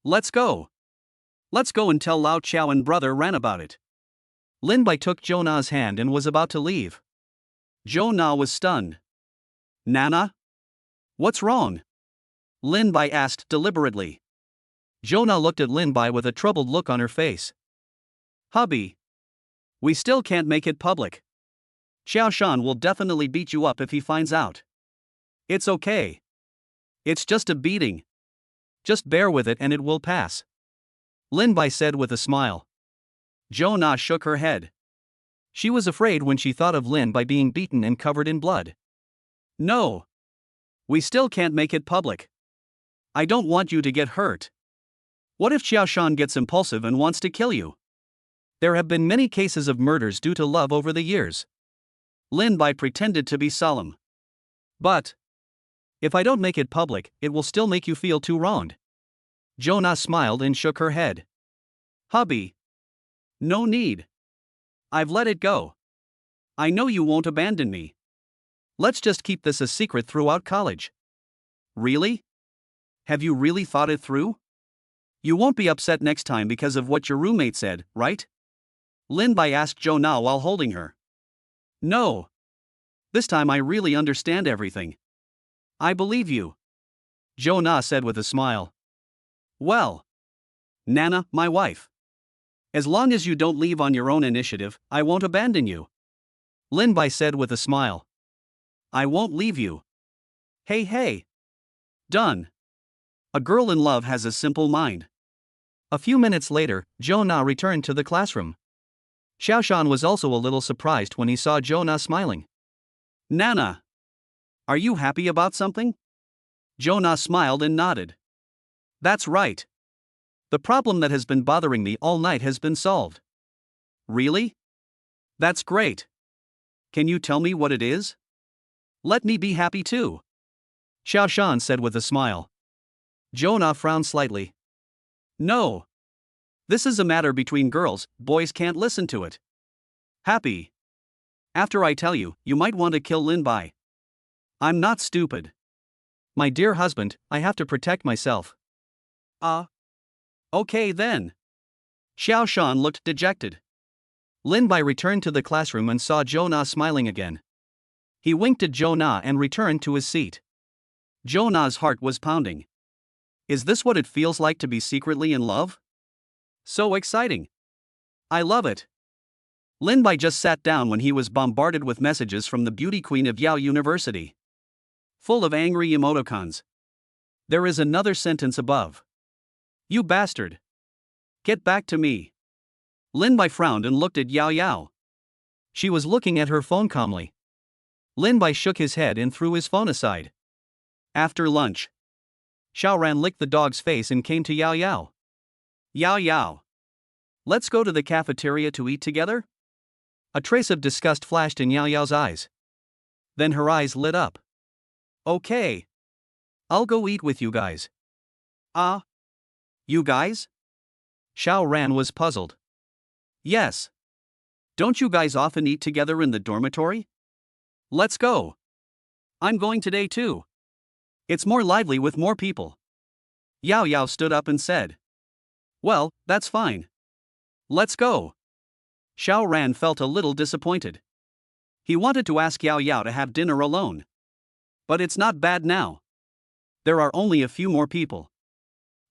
Let's go. Let's go and tell Lao Chao and brother Ran about it. Lin Bai took Jonah's hand and was about to leave. Jonah was stunned. Nana? What's wrong? Lin Bai asked deliberately. Jonah looked at Lin Bai with a troubled look on her face. Hubby. We still can't make it public. Xiao Shan will definitely beat you up if he finds out. It's okay. It's just a beating. Just bear with it and it will pass. Lin Bai said with a smile. Jonah shook her head. She was afraid when she thought of Lin Bai being beaten and covered in blood. No. We still can't make it public. I don't want you to get hurt. What if Xiao Shan gets impulsive and wants to kill you? There have been many cases of murders due to love over the years. Lin Bai pretended to be solemn. But if I don't make it public, it will still make you feel too wronged. Jonah smiled and shook her head. Hubby. No need. I've let it go. I know you won't abandon me. Let's just keep this a secret throughout college. Really? Have you really thought it through? You won't be upset next time because of what your roommate said, right? Lin Bai asked Jonah while holding her. No. This time I really understand everything. I believe you. Jonah said with a smile. Well. Nana, my wife. As long as you don't leave on your own initiative, I won't abandon you. Lin Bai said with a smile. I won't leave you. Hey. Done. A girl in love has a simple mind. A few minutes later, Jonah returned to the classroom. Xiao Shan was also a little surprised when he saw Jonah smiling. Nana. Are you happy about something? Jonah smiled and nodded. That's right. The problem that has been bothering me all night has been solved. Really? That's great. Can you tell me what it is? Let me be happy too. Xiao Shan said with a smile. Jonah frowned slightly. No. This is a matter between girls, boys can't listen to it. Happy. After I tell you, you might want to kill Lin Bai. I'm not stupid. My dear husband, I have to protect myself. Okay then. Xiao Shan looked dejected. Lin Bai returned to the classroom and saw Jonah smiling again. He winked at Jonah and returned to his seat. Jonah's heart was pounding. Is this what it feels like to be secretly in love? So exciting. I love it. Lin Bai just sat down when he was bombarded with messages from the beauty queen of Yao University. Full of angry emoticons. There is another sentence above. You bastard! Get back to me! Lin Bai frowned and looked at Yao Yao. She was looking at her phone calmly. Lin Bai shook his head and threw his phone aside. After lunch, Xiaoran licked the dog's face and came to Yao Yao. Yao Yao! Let's go to the cafeteria to eat together? A trace of disgust flashed in Yao Yao's eyes. Then her eyes lit up. Okay. I'll go eat with you guys. You guys? Xiaoran was puzzled. Yes. Don't you guys often eat together in the dormitory? Let's go. I'm going today too. It's more lively with more people. Yao Yao stood up and said. Well, that's fine. Let's go. Xiaoran felt a little disappointed. He wanted to ask Yao Yao to have dinner alone. But it's not bad now. There are only a few more people.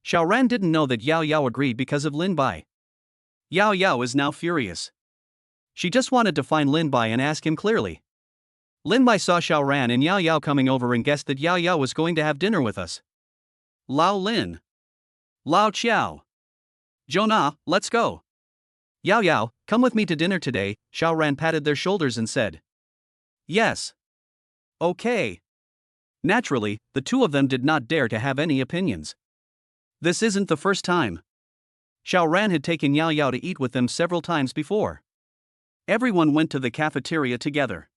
Xiaoran didn't know that Yao Yao agreed because of Lin Bai. Yao Yao is now furious. She just wanted to find Lin Bai and ask him clearly. Lin Bai saw Xiaoran and Yao Yao coming over and guessed that Yao Yao was going to have dinner with us. Lao Lin. Lao Qiao. Jonah, let's go. Yao Yao, come with me to dinner today, Xiaoran patted their shoulders and said. Yes. Okay. Naturally, the two of them did not dare to have any opinions. This isn't the first time. Xiaoran had taken Yao Yao to eat with them several times before. Everyone went to the cafeteria together.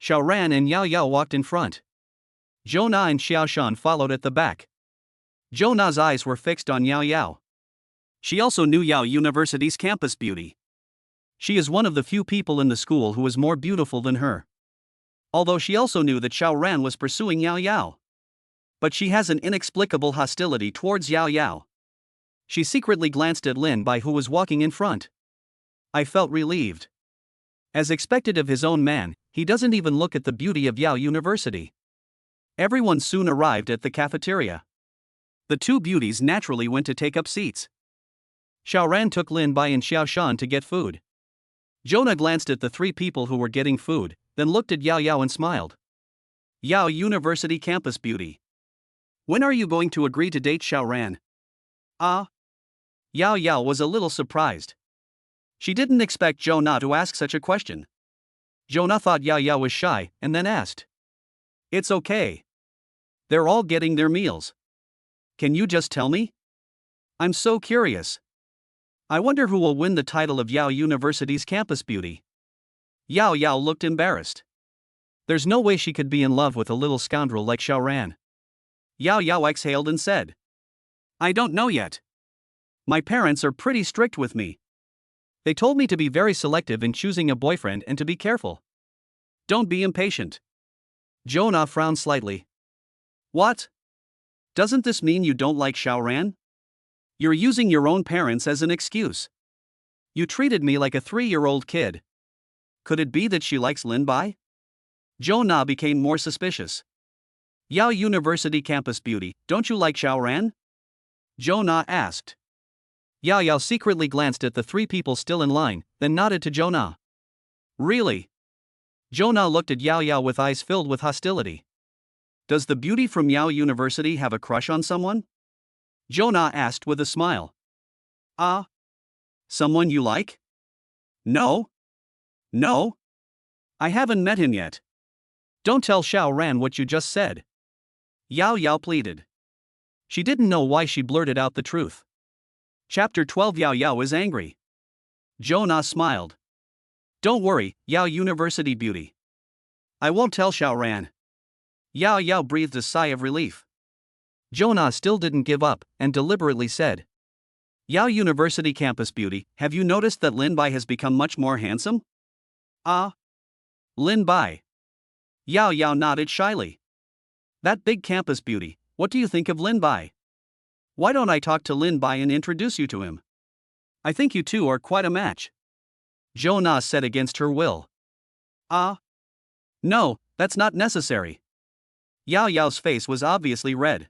Xiaoran and Yao Yao walked in front. Jonah and Xiaoshan followed at the back. Jonah's eyes were fixed on Yao Yao. She also knew Yao University's campus beauty. She is one of the few people in the school who is more beautiful than her. Although she also knew that Xiaoran was pursuing Yao Yao. But she has an inexplicable hostility towards Yao Yao. She secretly glanced at Lin Bai, who was walking in front. I felt relieved. As expected of his own man, he doesn't even look at the beauty of Yao University. Everyone soon arrived at the cafeteria. The two beauties naturally went to take up seats. Xiaoran took Lin Bai and Xiaoshan to get food. Jonah glanced at the three people who were getting food, then looked at Yao Yao and smiled. Yao University campus beauty. When are you going to agree to date Xiaoran? Yao Yao was a little surprised. She didn't expect Jonah to ask such a question. Jonah thought Yao Yao was shy, and then asked. It's okay. They're all getting their meals. Can you just tell me? I'm so curious. I wonder who will win the title of Yao University's campus beauty. Yao Yao looked embarrassed. There's no way she could be in love with a little scoundrel like Xiaoran. Yao Yao exhaled and said. I don't know yet. My parents are pretty strict with me. They told me to be very selective in choosing a boyfriend and to be careful. Don't be impatient. Jonah frowned slightly. What? Doesn't this mean you don't like Xiaoran? You're using your own parents as an excuse. You treated me like a 3-year-old kid. Could it be that she likes Lin Bai? Jonah became more suspicious. Yao University campus beauty, don't you like Xiaoran? Jonah asked. Yao Yao secretly glanced at the three people still in line, then nodded to Jonah. Really? Jonah looked at Yao Yao with eyes filled with hostility. Does the beauty from Yao University have a crush on someone? Jonah asked with a smile. Someone you like? No. No? I haven't met him yet. Don't tell Xiaoran what you just said. Yao Yao pleaded. She didn't know why she blurted out the truth. Chapter 12. Yao Yao is angry. Jonah smiled. Don't worry, Yao University beauty. I won't tell Xiaoran. Yao Yao breathed a sigh of relief. Jonah still didn't give up, and deliberately said. Yao University campus beauty, have you noticed that Lin Bai has become much more handsome? Lin Bai. Yao Yao nodded shyly. That big campus beauty, what do you think of Lin Bai? Why don't I talk to Lin Bai and introduce you to him? I think you two are quite a match. Jonah said against her will. No, that's not necessary. Yao Yao's face was obviously red.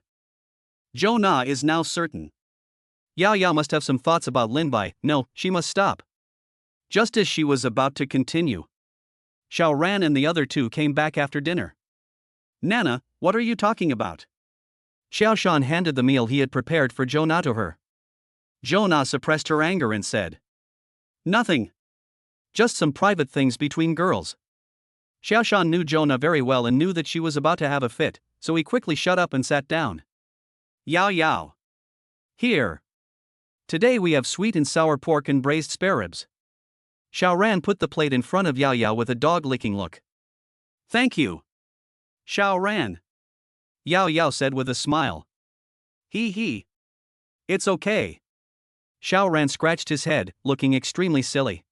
Jonah is now certain. Yao Yao must have some thoughts about Lin Bai. No, she must stop. Just as she was about to continue, Xiaoran and the other two came back after dinner. Nana, what are you talking about? Xiaoshan handed the meal he had prepared for Jonah to her. Zhona suppressed her anger and said, "Nothing. Just some private things between girls." Xiaoshan knew Zhona very well and knew that she was about to have a fit, so he quickly shut up and sat down. "Yao Yao. Here. Today we have sweet and sour pork and braised spare ribs." Xiaoran put the plate in front of Yao Yao with a dog-licking look. "Thank you, Xiaoran," Yao Yao said with a smile. He. It's okay." Xiaoran scratched his head, looking extremely silly.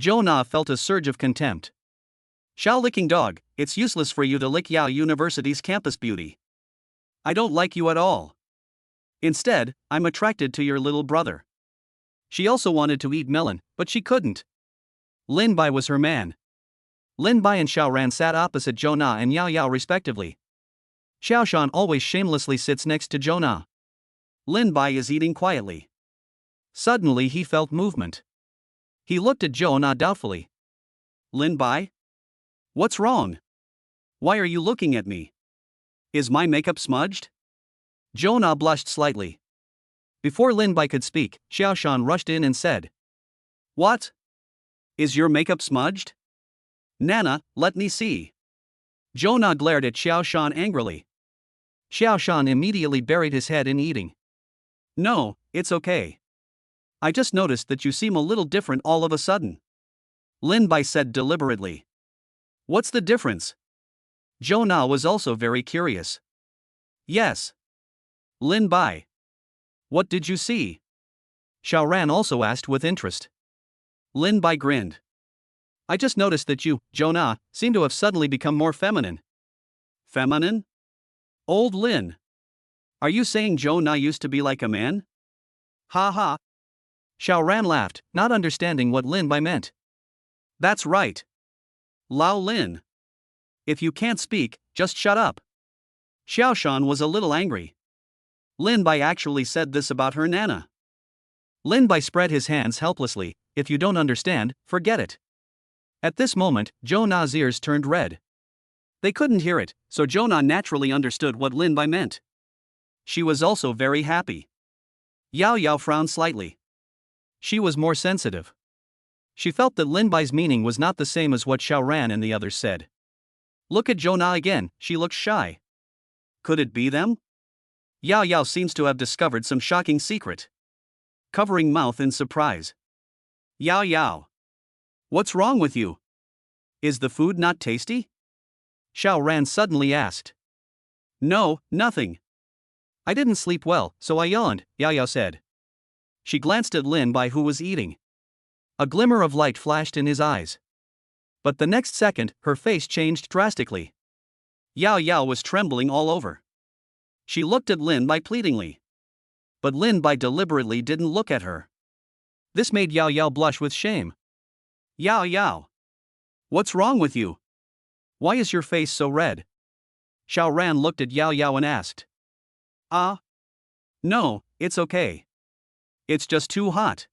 Zhona felt a surge of contempt. "Xiao-licking dog, it's useless for you to lick Yao University's campus beauty. I don't like you at all. Instead, I'm attracted to your little brother." She also wanted to eat melon, but she couldn't. Lin Bai was her man. Lin Bai and Xiaoran sat opposite Zhona and Yao Yao respectively. Xiaoshan always shamelessly sits next to Zhona. Lin Bai is eating quietly. Suddenly he felt movement. He looked at Zhona doubtfully. "Lin Bai? What's wrong? Why are you looking at me? Is my makeup smudged?" Zhona blushed slightly. Before Lin Bai could speak, Xiaoshan rushed in and said, "What? Is your makeup smudged? Nana, let me see." Zhona glared at Xiaoshan angrily. Xiaoshan immediately buried his head in eating. "No, it's okay. I just noticed that you seem a little different all of a sudden," Lin Bai said deliberately. "What's the difference?" Zhona was also very curious. "Yes. Lin Bai. What did you see?" Xiaoran also asked with interest. Lin Bai grinned. "I just noticed that you, Zhona, seem to have suddenly become more feminine." "Feminine? Old Lin. Are you saying Zhona used to be like a man?" "Ha ha." Xiaoran laughed, not understanding what Lin Bai meant. "That's right. Lao Lin. If you can't speak, just shut up." Xiaoshan was a little angry. Lin Bai actually said this about her Nana. Lin Bai spread his hands helplessly. "If you don't understand, forget it." At this moment, Zhona's ears turned red. They couldn't hear it, so Zhona naturally understood what Lin Bai meant. She was also very happy. Yao Yao frowned slightly. She was more sensitive. She felt that Lin Bai's meaning was not the same as what Xiaoran and the others said. Look at Zhona again, she looks shy. Could it be them? Yao Yao seems to have discovered some shocking secret. Covering mouth in surprise. "Yao Yao. What's wrong with you? Is the food not tasty?" Xiaoran suddenly asked. "No, nothing. I didn't sleep well, so I yawned," Yao Yao said. She glanced at Lin Bai, who was eating. A glimmer of light flashed in his eyes. But the next second, her face changed drastically. Yao Yao was trembling all over. She looked at Lin Bai pleadingly. But Lin Bai deliberately didn't look at her. This made Yao Yao blush with shame. "Yao Yao. What's wrong with you? Why is your face so red?" Xiaoran looked at Yao Yao and asked. No, it's okay. It's just too hot."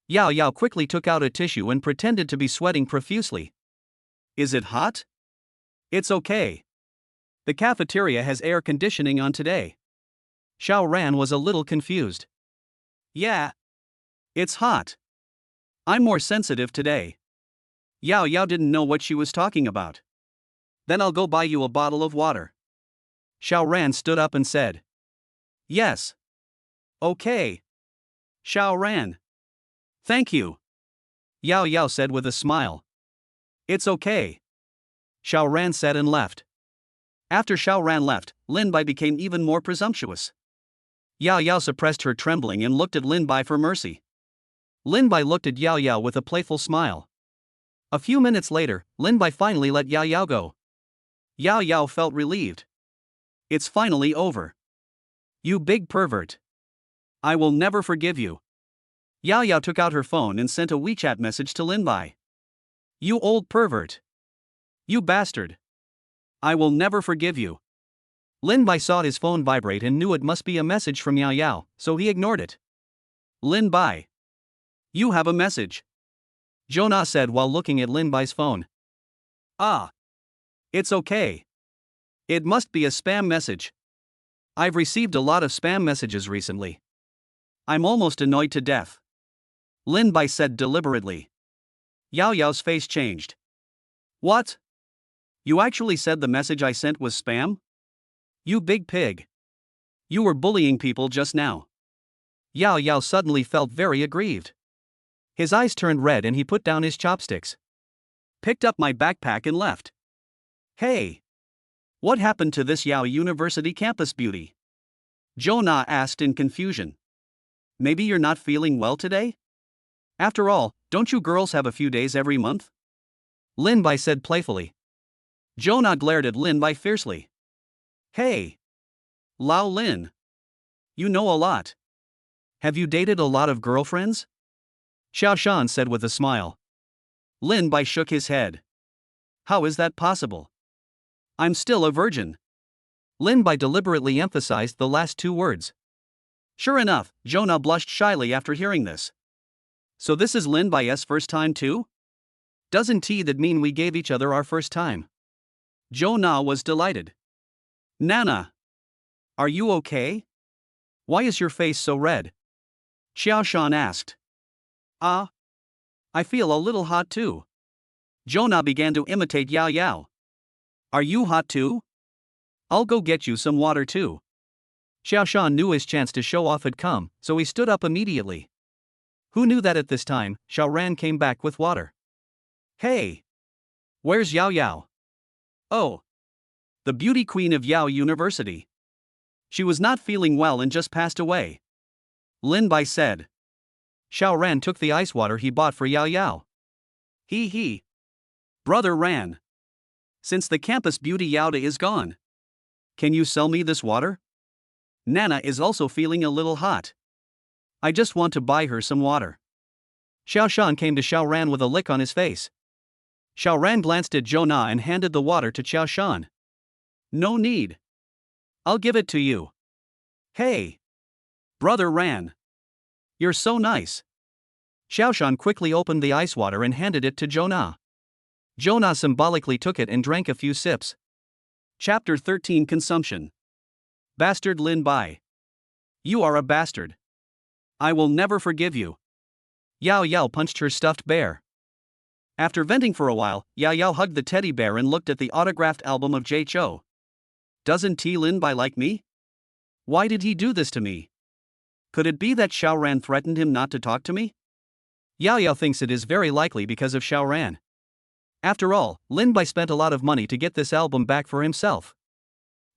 Yao Yao quickly took out a tissue and pretended to be sweating profusely. "Is it hot?" "It's okay. The cafeteria has air conditioning on today." Xiaoran was a little confused. "Yeah. It's hot. I'm more sensitive today." Yao Yao didn't know what she was talking about. "Then I'll go buy you a bottle of water." Xiaoran stood up and said. "Yes. Okay. Xiaoran. Thank you." Yao Yao said with a smile. "It's okay." Xiaoran said and left. After Xiaoran left, Lin Bai became even more presumptuous. Yao Yao suppressed her trembling and looked at Lin Bai for mercy. Lin Bai looked at Yao Yao with a playful smile. A few minutes later, Lin Bai finally let Yao Yao go. Yao Yao felt relieved. It's finally over. "You big pervert. I will never forgive you." Yao Yao took out her phone and sent a WeChat message to Lin Bai. "You old pervert. You bastard. I will never forgive you." Lin Bai saw his phone vibrate and knew it must be a message from Yao Yao, so he ignored it. "Lin Bai. You have a message," Zhona said while looking at Lin Bai's phone. It's okay. It must be a spam message. I've received a lot of spam messages recently. I'm almost annoyed to death. Lin Bai said deliberately. Yao Yao's face changed. What? You actually said the message I sent was spam? You big pig. You were bullying people just now. Yao Yao suddenly felt very aggrieved. His eyes turned red and he put down his chopsticks. Picked up my backpack and left. Hey! What happened to this Yao University campus beauty? Zhou Na asked in confusion. Maybe you're not feeling well today? After all, don't you girls have a few days every month? Lin Bai said playfully. Zhou Na glared at Lin Bai fiercely. Hey! Lao Lin. You know a lot. Have you dated a lot of girlfriends? Xiao Shan said with a smile. Lin Bai shook his head. How is that possible? I'm still a virgin. Lin Bai deliberately emphasized the last two words. Sure enough, Zhou Na blushed shyly after hearing this. So this is Lin Bai's first time too? Doesn't that mean we gave each other our first time? Zhou Na was delighted. Nana! Are you okay? Why is your face so red? Xiao Shan asked. I feel a little hot too. Zhou Na began to imitate Yao Yao. Are you hot too? I'll go get you some water too. Xiao Shan knew his chance to show off had come, so he stood up immediately. Who knew that at this time, Xiao Ran came back with water. Hey! Where's Yao Yao? Oh! The beauty queen of Yao University. She was not feeling well and just passed away. Lin Bai said. Xiao Ran took the ice water he bought for Yao Yao. He. Brother Ran. Since the campus beauty Yao is gone, can you sell me this water? Nana is also feeling a little hot. I just want to buy her some water. Xiao Shan came to Xiao Ran with a lick on his face. Xiao Ran glanced at Zhou Na and handed the water to Xiao Shan. No need. I'll give it to you. Hey! Brother Ran. You're so nice. Xiao Shan quickly opened the ice water and handed it to Zhou Na. Zhou Na symbolically took it and drank a few sips. Chapter 13 Consumption. Bastard Lin Bai. You are a bastard. I will never forgive you. Yao Yao punched her stuffed bear. After venting for a while, Yao Yao hugged the teddy bear and looked at the autographed album of Jay Chou. Doesn't Lin Bai like me? Why did he do this to me? Could it be that Xiao Ran threatened him not to talk to me? Yao Yao thinks it is very likely because of Xiao Ran. After all, Lin Bai spent a lot of money to get this album back for himself.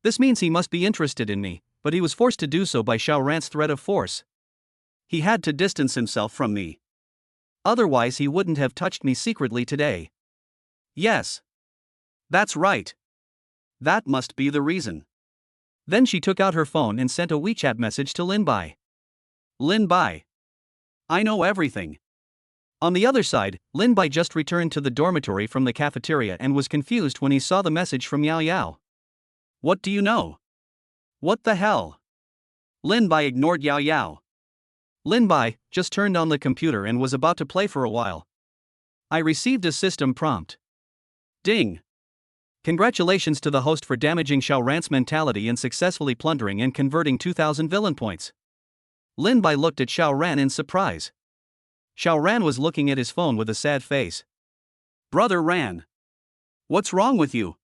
This means he must be interested in me, but he was forced to do so by Xiao Ran's threat of force. He had to distance himself from me. Otherwise he wouldn't have touched me secretly today. Yes. That's right. That must be the reason. Then she took out her phone and sent a WeChat message to Lin Bai. Lin Bai. I know everything. On the other side, Lin Bai just returned to the dormitory from the cafeteria and was confused when he saw the message from Yao Yao. What do you know? What the hell? Lin Bai ignored Yao Yao. Lin Bai just turned on the computer and was about to play for a while. I received a system prompt. Ding! Congratulations to the host for damaging Xiao Ran's mentality and successfully plundering and converting 2,000 villain points. Lin Bai looked at Xiao Ran in surprise. Xiao Ran was looking at his phone with a sad face. Brother Ran. What's wrong with you?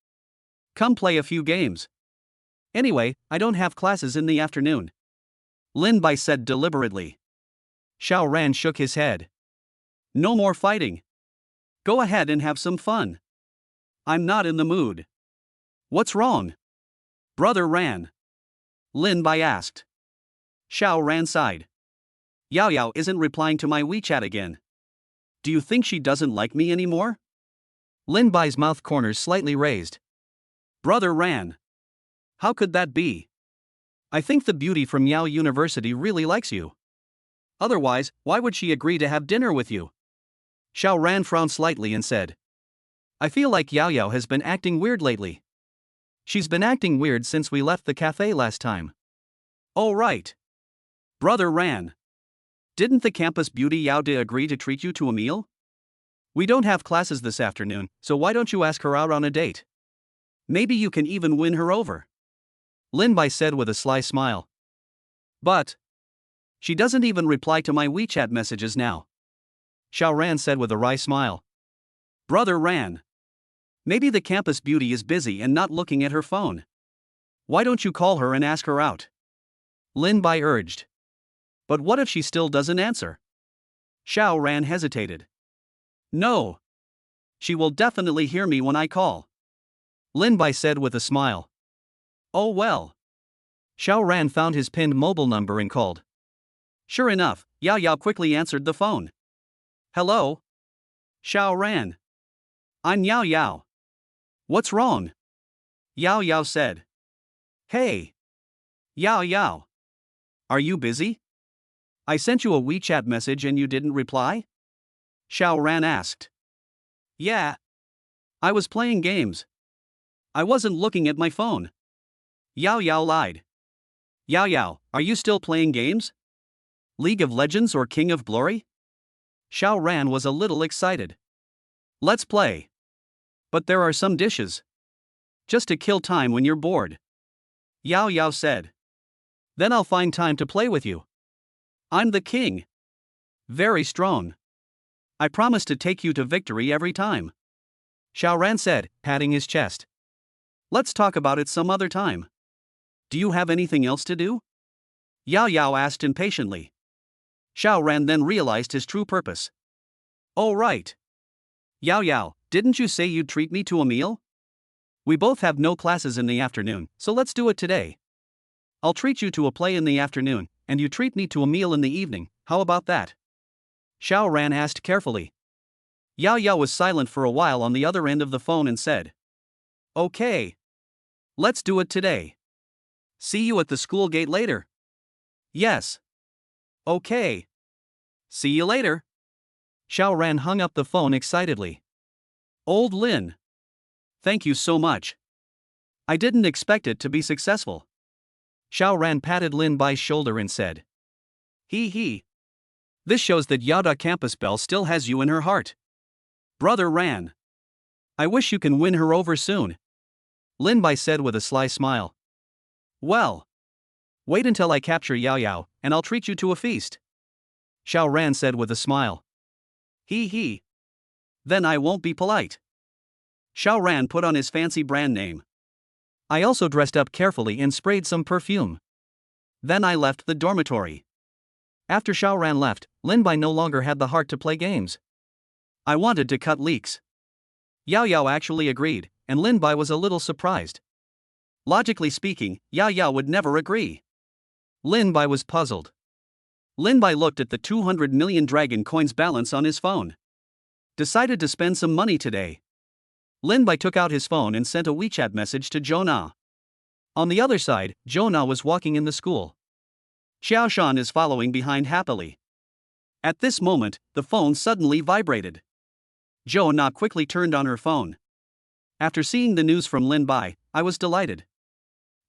Come play a few games. Anyway, I don't have classes in the afternoon. Lin Bai said deliberately. Xiao Ran shook his head. No more fighting. Go ahead and have some fun. I'm not in the mood. What's wrong? Brother Ran. Lin Bai asked. Xiao Ran sighed. Yao Yao isn't replying to my WeChat again. Do you think she doesn't like me anymore? Lin Bai's mouth corners slightly raised. Brother Ran. How could that be? I think the beauty from Yao University really likes you. Otherwise, why would she agree to have dinner with you? Xiao Ran frowned slightly and said. I feel like Yao Yao has been acting weird lately. She's been acting weird since we left the cafe last time. Oh right. Brother Ran. Didn't the campus beauty Yao De agree to treat you to a meal? We don't have classes this afternoon, so why don't you ask her out on a date? Maybe you can even win her over. Lin Bai said with a sly smile. But She doesn't even reply to my WeChat messages now. Xiao Ran said with a wry smile. Brother Ran. Maybe the campus beauty is busy and not looking at her phone. Why don't you call her and ask her out? Lin Bai urged. But what if she still doesn't answer? Xiao Ran hesitated. No. She will definitely hear me when I call. Lin Bai said with a smile. Oh well. Xiao Ran found his pinned mobile number and called. Sure enough, Yao Yao quickly answered the phone. Hello? Xiao Ran. I'm Yao Yao. What's wrong? Yao Yao said. Hey. Yao Yao. Are you busy? I sent you a WeChat message and you didn't reply? Xiao Ran asked. Yeah. I was playing games. I wasn't looking at my phone. Yao Yao lied. Yao Yao, are you still playing games? League of Legends or King of Glory? Xiao Ran was a little excited. Let's play. But there are some dishes. Just to kill time when you're bored. Yao Yao said. Then I'll find time to play with you. I'm the king. Very strong. I promise to take you to victory every time. Xiao Ran said, patting his chest. Let's talk about it some other time. Do you have anything else to do? Yao Yao asked impatiently. Xiao Ran then realized his true purpose. Oh right. Yao Yao, didn't you say you'd treat me to a meal? We both have no classes in the afternoon, so let's do it today. I'll treat you to a play in the afternoon, and you treat me to a meal in the evening, how about that? Xiao Ran asked carefully. Yao Yao was silent for a while on the other end of the phone and said. Okay. Let's do it today. See you at the school gate later. Yes. Okay. See you later. Xiao Ran hung up the phone excitedly. Old Lin. Thank you so much. I didn't expect it to be successful. Xiao Ran patted Lin Bai's shoulder and said. He. This shows that Yada Campus Belle still has you in her heart. Brother Ran. I wish you can win her over soon. Lin Bai said with a sly smile. Well. Wait until I capture Yao Yao, and I'll treat you to a feast. Xiao Ran said with a smile. He. Then I won't be polite. Xiao Ran put on his fancy brand name. I also dressed up carefully and sprayed some perfume. Then I left the dormitory. After Xiao Ran left, Lin Bai no longer had the heart to play games. I wanted to cut leaks. Yao Yao actually agreed, and Lin Bai was a little surprised. Logically speaking, Yao Yao would never agree. Lin Bai was puzzled. Lin Bai looked at the 200 million dragon coins balance on his phone. Decided to spend some money today. Lin Bai took out his phone and sent a WeChat message to Zhou Na. On the other side, Zhou Na was walking in the school. Xiao Shan is following behind happily. At this moment, the phone suddenly vibrated. Zhou Na quickly turned on her phone. After seeing the news from Lin Bai, I was delighted.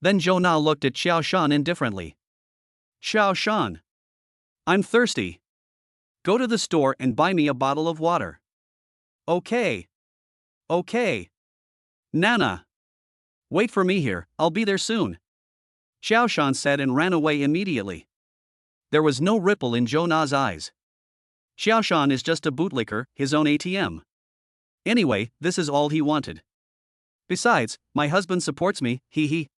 Then Zhou Na looked at Xiao Shan indifferently. Xiao Shan. I'm thirsty. Go to the store and buy me a bottle of water. Okay. Nana. Wait for me here, I'll be there soon. Xiao Shan said and ran away immediately. There was no ripple in Zhou Na's eyes. Xiao Shan is just a bootlicker, his own ATM. Anyway, this is all he wanted. Besides, my husband supports me, he.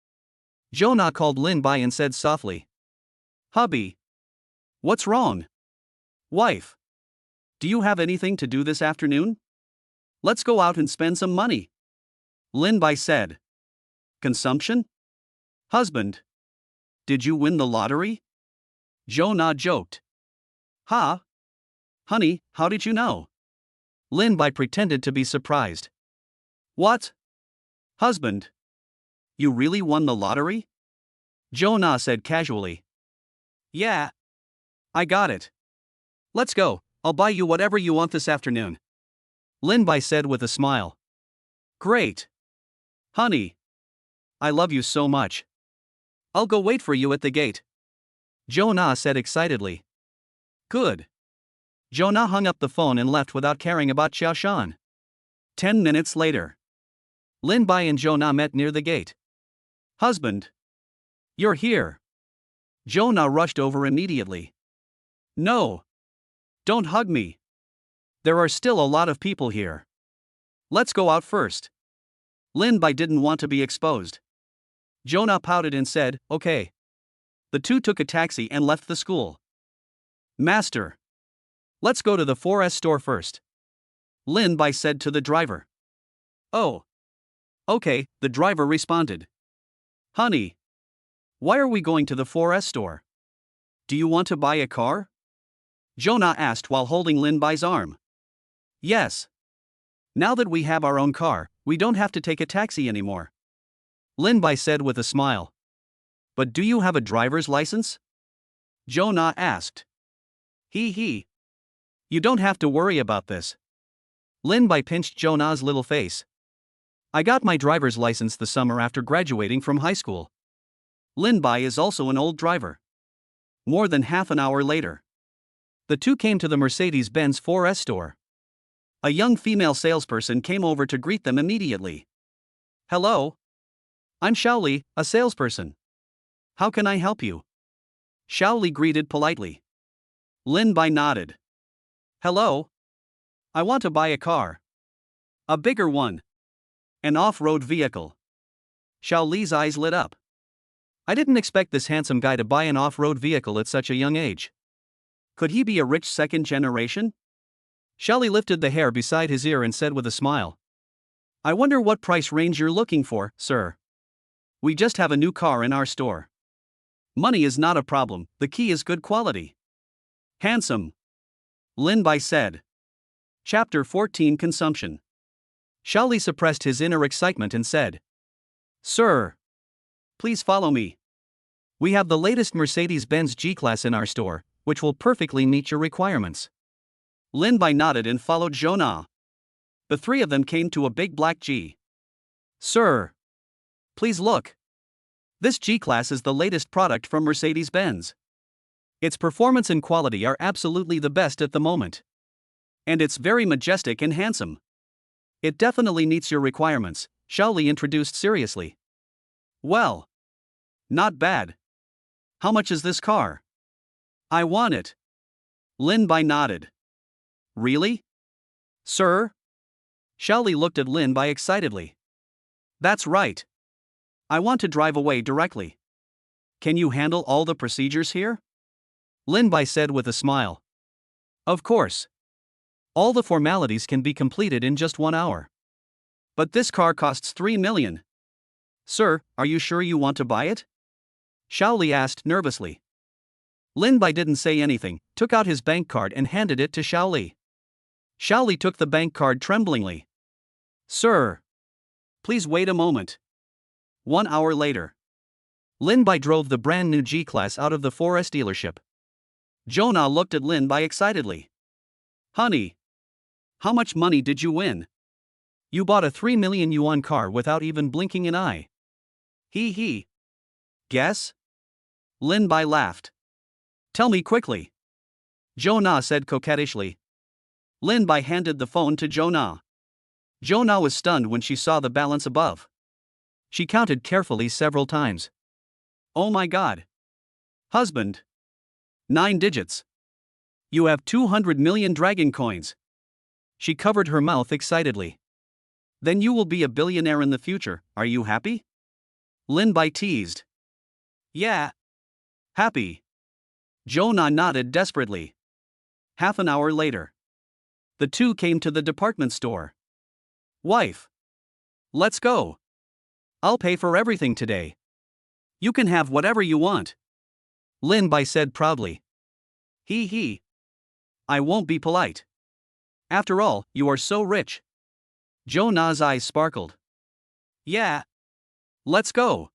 Zhou Na called Lin Bai and said softly. Hubby. What's wrong? Wife. Do you have anything to do this afternoon? Let's go out and spend some money. Lin Bai said. Consumption? Husband. Did you win the lottery? Zhou Na joked. Ha? Honey, how did you know? Lin Bai pretended to be surprised. What? Husband. You really won the lottery? Zhou Na said casually. Yeah. I got it. Let's go, I'll buy you whatever you want this afternoon. Lin Bai said with a smile. Great. Honey. I love you so much. I'll go wait for you at the gate. Zhou Na said excitedly. Good. Zhou Na hung up the phone and left without caring about Xiao Shan. 10 minutes later. Lin Bai and Zhou Na met near the gate. Husband. You're here. Zhou Na rushed over immediately. No. Don't hug me. There are still a lot of people here. Let's go out first. Lin Bai didn't want to be exposed. Jonah pouted and said, okay. The two took a taxi and left the school. Master. Let's go to the 4S store first. Lin Bai said to the driver. Oh. Okay, the driver responded. Honey. Why are we going to the 4S store? Do you want to buy a car? Jonah asked while holding Lin Bai's arm. Yes. Now that we have our own car, we don't have to take a taxi anymore. Lin Bai said with a smile. But do you have a driver's license? Jonah asked. He. You don't have to worry about this. Lin Bai pinched Jonah's little face. I got my driver's license the summer after graduating from high school. Lin Bai is also an old driver. More than half an hour later, the two came to the Mercedes-Benz 4S store. A young female salesperson came over to greet them immediately. Hello. I'm Xiaoli, a salesperson. How can I help you? Xiaoli greeted politely. Lin Bai nodded. Hello. I want to buy a car. A bigger one. An off-road vehicle. Xiaoli's eyes lit up. I didn't expect this handsome guy to buy an off-road vehicle at such a young age. Could he be a rich second generation? Xiaoli lifted the hair beside his ear and said with a smile. I wonder what price range you're looking for, sir. We just have a new car in our store. Money is not a problem, the key is good quality. Handsome. Lin Bai said. Chapter 14 Consumption. Xiaoli suppressed his inner excitement and said. Sir. Please follow me. We have the latest Mercedes-Benz G-Class in our store, which will perfectly meet your requirements. Lin Bai nodded and followed Jonah. The three of them came to a big black G. Sir. Please look. This G-Class is the latest product from Mercedes-Benz. Its performance and quality are absolutely the best at the moment. And it's very majestic and handsome. It definitely meets your requirements, Xiaoli introduced seriously. Well. Not bad. How much is this car? I want it. Lin Bai nodded. Really? Sir? Xiaoli looked at Lin Bai excitedly. That's right. I want to drive away directly. Can you handle all the procedures here? Lin Bai said with a smile. Of course. All the formalities can be completed in just 1 hour. But this car costs 3 million. Sir, are you sure you want to buy it? Xiaoli asked nervously. Lin Bai didn't say anything, took out his bank card and handed it to Xiaoli. Xiaoli took the bank card tremblingly. Sir. Please wait a moment. 1 hour later. Lin Bai drove the brand new G-Class out of the 4S dealership. Jonah looked at Lin Bai excitedly. Honey. How much money did you win? You bought a 3 million yuan car without even blinking an eye. He. Guess? Lin Bai laughed. Tell me quickly. Jonah said coquettishly. Lin Bai handed the phone to Jonah. Jonah was stunned when she saw the balance above. She counted carefully several times. Oh my God. Husband. 9 digits. You have 200 million dragon coins. She covered her mouth excitedly. Then you will be a billionaire in the future, are you happy? Lin Bai teased. Yeah. Happy. Jonah nodded desperately. Half an hour later. The two came to the department store. Wife. Let's go. I'll pay for everything today. You can have whatever you want. Lin Bai said proudly. He. I won't be polite. After all, you are so rich. Jonah's eyes sparkled. Yeah. Let's go.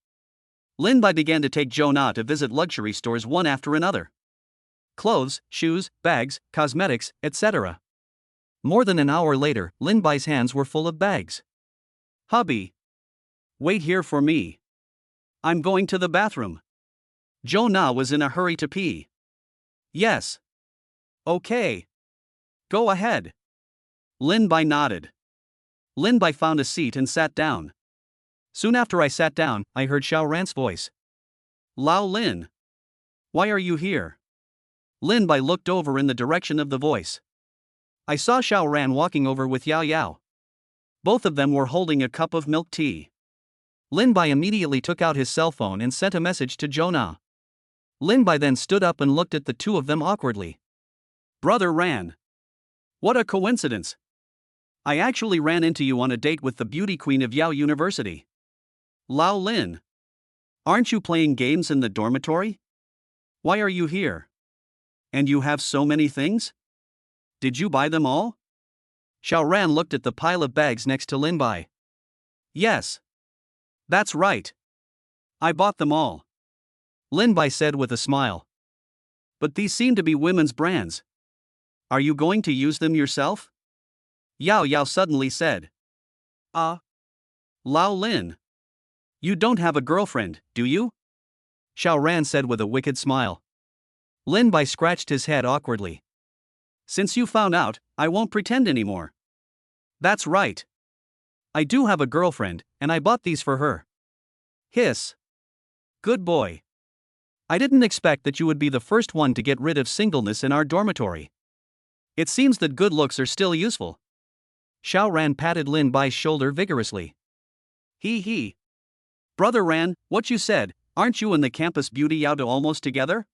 Lin Bai began to take Jonah to visit luxury stores one after another. Clothes, shoes, bags, cosmetics, etc. More than an hour later, Lin Bai's hands were full of bags. Hubby. Wait here for me. I'm going to the bathroom. Jonah was in a hurry to pee. Yes. Okay. Go ahead. Lin Bai nodded. Lin Bai found a seat and sat down. Soon after I sat down, I heard Xiao Ran's voice. Lao Lin. Why are you here? Lin Bai looked over in the direction of the voice. I saw Xiao Ran walking over with Yao Yao. Both of them were holding a cup of milk tea. Lin Bai immediately took out his cell phone and sent a message to Jonah. Lin Bai then stood up and looked at the two of them awkwardly. Brother Ran. What a coincidence. I actually ran into you on a date with the beauty queen of Yao University. Lao Lin. Aren't you playing games in the dormitory? Why are you here? And you have so many things? Did you buy them all? Xiao Ran looked at the pile of bags next to Lin Bai. Yes. That's right. I bought them all. Lin Bai said with a smile. But these seem to be women's brands. Are you going to use them yourself? Yao Yao suddenly said. Lao Lin. You don't have a girlfriend, do you? Xiao Ran said with a wicked smile. Lin Bai scratched his head awkwardly. Since you found out, I won't pretend anymore. That's right. I do have a girlfriend, and I bought these for her. Hiss. Good boy. I didn't expect that you would be the first one to get rid of singleness in our dormitory. It seems that good looks are still useful. Xiao Ran patted Lin Bai's shoulder vigorously. He. Brother Ran, what you said, aren't you and the campus beauty Yao almost together?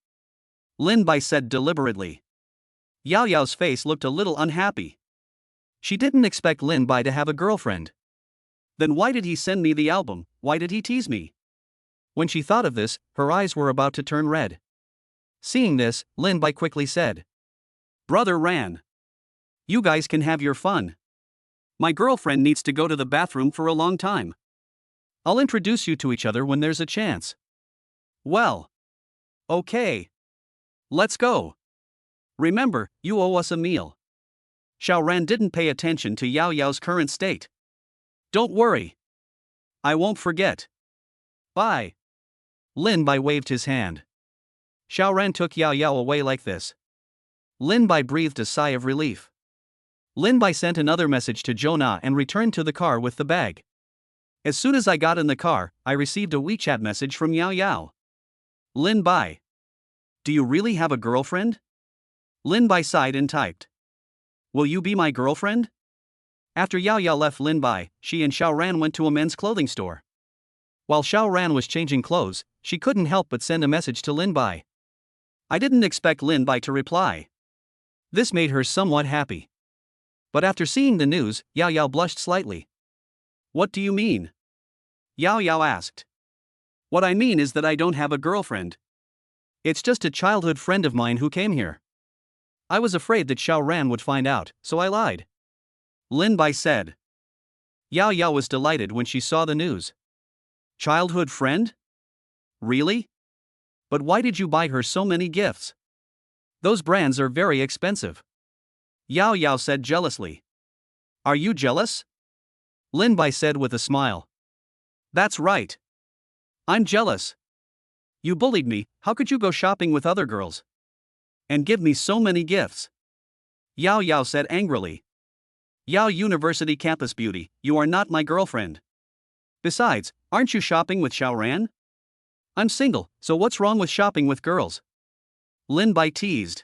Lin Bai said deliberately. Yao Yao's face looked a little unhappy. She didn't expect Lin Bai to have a girlfriend. Then why did he send me the album? Why did he tease me? When she thought of this, her eyes were about to turn red. Seeing this, Lin Bai quickly said. Brother Ran. You guys can have your fun. My girlfriend needs to go to the bathroom for a long time. I'll introduce you to each other when there's a chance. Well. Okay. Let's go. Remember, you owe us a meal. Xiao Ran didn't pay attention to Yao Yao's current state. Don't worry. I won't forget. Bye. Lin Bai waved his hand. Xiao Ran took Yao Yao away like this. Lin Bai breathed a sigh of relief. Lin Bai sent another message to Jonah and returned to the car with the bag. As soon as I got in the car, I received a WeChat message from Yao Yao. Lin Bai. Do you really have a girlfriend? Lin Bai sighed and typed. Will you be my girlfriend? After Yao Yao left Lin Bai, she and Xiao Ran went to a men's clothing store. While Xiao Ran was changing clothes, she couldn't help but send a message to Lin Bai. I didn't expect Lin Bai to reply. This made her somewhat happy. But after seeing the news, Yao Yao blushed slightly. What do you mean? Yao Yao asked. What I mean is that I don't have a girlfriend. It's just a childhood friend of mine who came here. I was afraid that Xiao Ran would find out, so I lied. Lin Bai said. Yao Yao was delighted when she saw the news. Childhood friend? Really? But why did you buy her so many gifts? Those brands are very expensive. Yao Yao said jealously. Are you jealous? Lin Bai said with a smile. That's right. I'm jealous. You bullied me, how could you go shopping with other girls? And give me so many gifts? Yao Yao said angrily. Yao University campus beauty, you are not my girlfriend. Besides, aren't you shopping with Xiao Ran? I'm single, so what's wrong with shopping with girls? Lin Bai teased.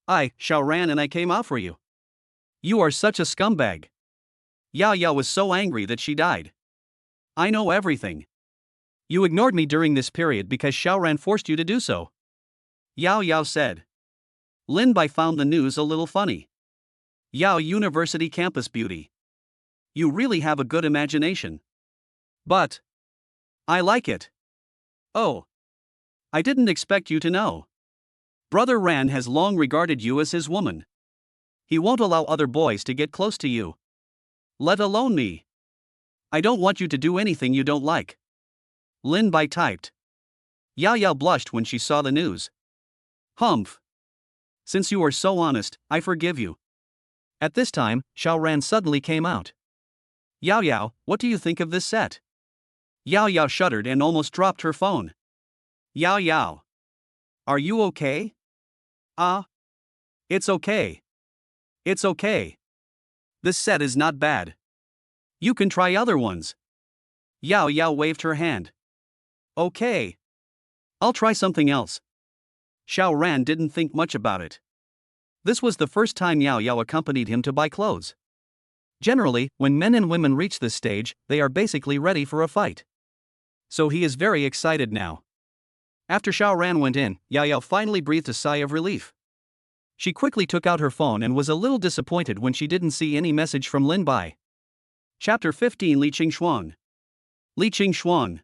Xiao Ran and I came out for you. You are such a scumbag. Yao Yao was so angry that she died. I know everything. You ignored me during this period because Xiao Ran forced you to do so. Yao Yao said. Lin Bai found the news a little funny. Yao University campus beauty. You really have a good imagination. But I like it. Oh. I didn't expect you to know. Brother Ran has long regarded you as his woman. He won't allow other boys to get close to you. Let alone me. I don't want you to do anything you don't like. Lin Bai typed. Yao Yao blushed when she saw the news. Humph. Since you are so honest, I forgive you. At this time, Xiao Ran suddenly came out. Yao Yao, what do you think of this set? Yao Yao shuddered and almost dropped her phone. Yao Yao. Are you okay? It's okay. It's okay. This set is not bad. You can try other ones. Yao Yao waved her hand. Okay. I'll try something else. Xiao Ran didn't think much about it. This was the first time Yao Yao accompanied him to buy clothes. Generally, when men and women reach this stage, they are basically ready for a fight. So he is very excited now. After Xiao Ran went in, Yao Yao finally breathed a sigh of relief. She quickly took out her phone and was a little disappointed when she didn't see any message from Lin Bai. Chapter 15 Li Qing Xuan.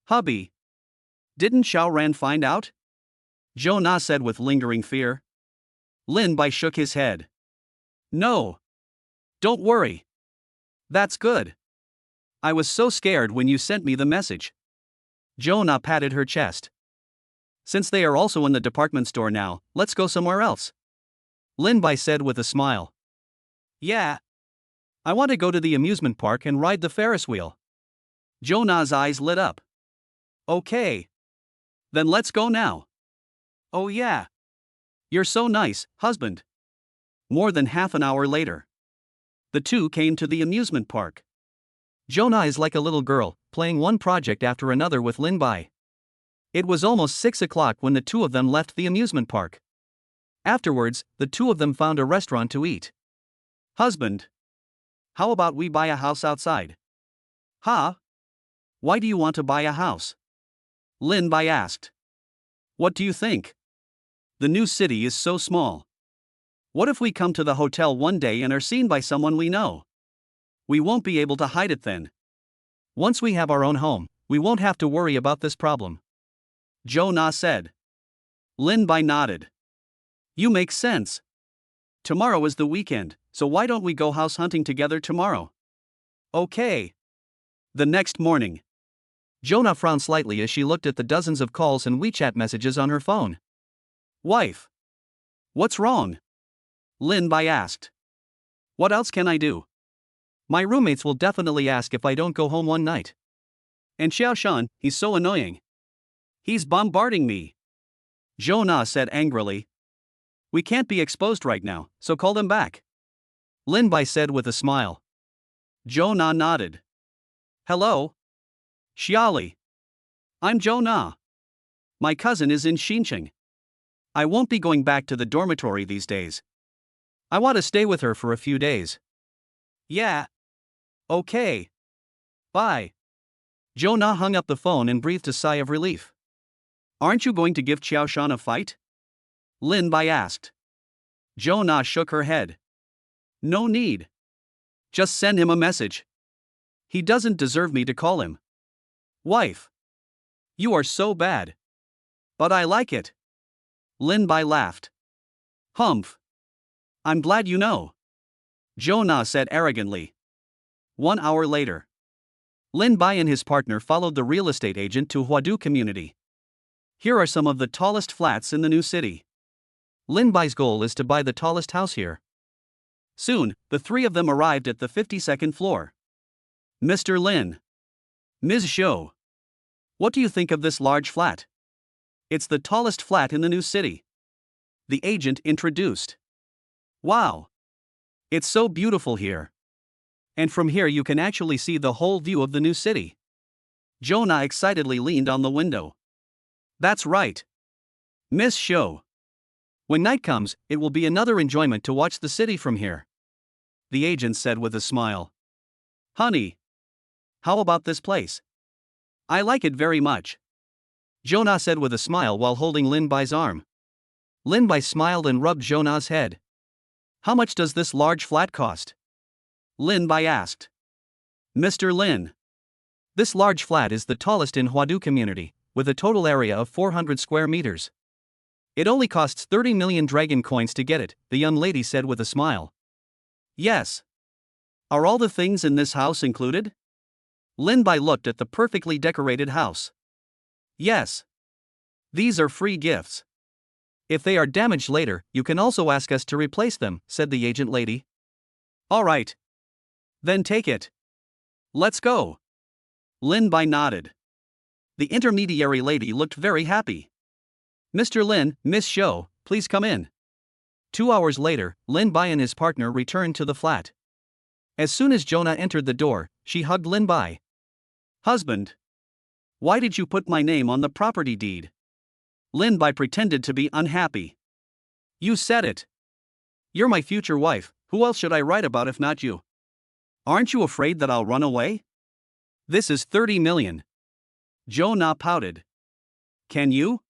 Hubby. Didn't Xiao Ran find out? Zhou Na said with lingering fear. Lin Bai shook his head. No. Don't worry. That's good. I was so scared when you sent me the message. Zhou Na patted her chest. Since they are also in the department store now, let's go somewhere else. Lin Bai said with a smile. Yeah. I want to go to the amusement park and ride the Ferris wheel. Zhou Na's eyes lit up. Okay. Then let's go now. Oh yeah. You're so nice, husband. More than half an hour later, the two came to the amusement park. Zhou Na is like a little girl, playing one project after another with Lin Bai. It was almost 6 o'clock when the two of them left the amusement park. Afterwards, the two of them found a restaurant to eat. Husband. How about we buy a house outside? Huh? Why do you want to buy a house? Lin Bai asked. What do you think? The new city is so small. What if we come to the hotel one day and are seen by someone we know? We won't be able to hide it then. Once we have our own home, we won't have to worry about this problem. Zhou Na said. Lin Bai nodded. You make sense. Tomorrow is the weekend, so why don't we go house hunting together tomorrow? Okay. The next morning. Zhou Na frowned slightly as she looked at the dozens of calls and WeChat messages on her phone. Wife. What's wrong? Lin Bai asked. What else can I do? My roommates will definitely ask if I don't go home one night. And Xiao Shan, he's so annoying. He's bombarding me. Zhou Na said angrily. We can't be exposed right now, so call them back. Lin Bai said with a smile. Zhou Na nodded. Hello? Xiaoli. I'm Zhou Na. My cousin is in Xincheng. I won't be going back to the dormitory these days. I want to stay with her for a few days. Yeah. Okay. Bye. Zhou Na hung up the phone and breathed a sigh of relief. Aren't you going to give Xiao Shan a fight? Lin Bai asked. Zhou Na shook her head. No need. Just send him a message. He doesn't deserve me to call him. Wife. You are so bad. But I like it. Lin Bai laughed. Humph. I'm glad you know. Zhou Na said arrogantly. 1 hour later. Lin Bai and his partner followed the real estate agent to Huadu community. Here are some of the tallest flats in the new city. Lin Bai's goal is to buy the tallest house here. Soon, the three of them arrived at the 52nd floor. Mr. Lin. Ms. Zhou. What do you think of this large flat? It's the tallest flat in the new city. The agent introduced. Wow. It's so beautiful here. And from here you can actually see the whole view of the new city. Zhou Na excitedly leaned on the window. That's right. Miss Zhou. When night comes, it will be another enjoyment to watch the city from here. The agent said with a smile. Honey. How about this place? I like it very much. Zhou Na said with a smile while holding Lin Bai's arm. Lin Bai smiled and rubbed Zhou Na's head. How much does this large flat cost? Lin Bai asked. Mr. Lin. This large flat is the tallest in Huadu community, with a total area of 400 square meters. It only costs 30 million dragon coins to get it, the young lady said with a smile. Yes. Are all the things in this house included? Lin Bai looked at the perfectly decorated house. Yes. These are free gifts. If they are damaged later, you can also ask us to replace them, said the agent lady. All right. Then take it. Let's go. Lin Bai nodded. The intermediary lady looked very happy. Mr. Lin, Miss Zhou, please come in. 2 hours later, Lin Bai and his partner returned to the flat. As soon as Zhou Na entered the door, she hugged Lin Bai. Husband. Why did you put my name on the property deed? Lin Bai pretended to be unhappy. You said it. You're my future wife, who else should I write about if not you? Aren't you afraid that I'll run away? This is 30 million. Zhou Na pouted. Can you?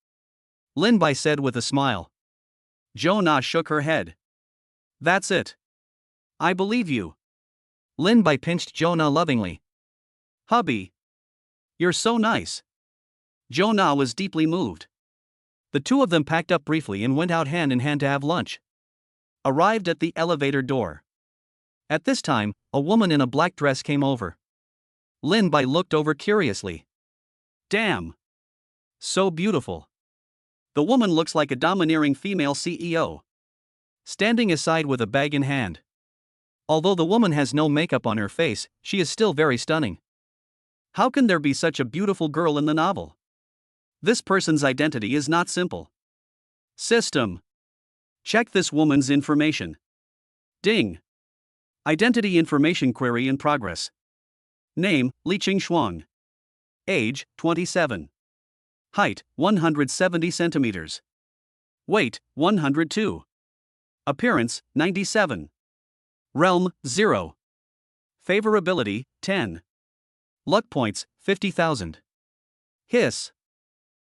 Lin Bai said with a smile. Zhou Na shook her head. That's it. I believe you. Lin Bai pinched Zhou Na lovingly. Hubby. You're so nice. Zhou Na was deeply moved. The two of them packed up briefly and went out hand in hand to have lunch. Arrived at the elevator door. At this time, a woman in a black dress came over. Lin Bai looked over curiously. Damn. So beautiful. The woman looks like a domineering female CEO. Standing aside with a bag in hand. Although the woman has no makeup on her face, she is still very stunning. How can there be such a beautiful girl in the novel? This person's identity is not simple. System. Check this woman's information. Ding. Identity information query in progress. Name, Li Qingxuang. Age, 27. Height, 170 centimeters. Weight, 102. Appearance, 97. Realm, 0. Favorability, 10. Luck points, 50,000. Hiss.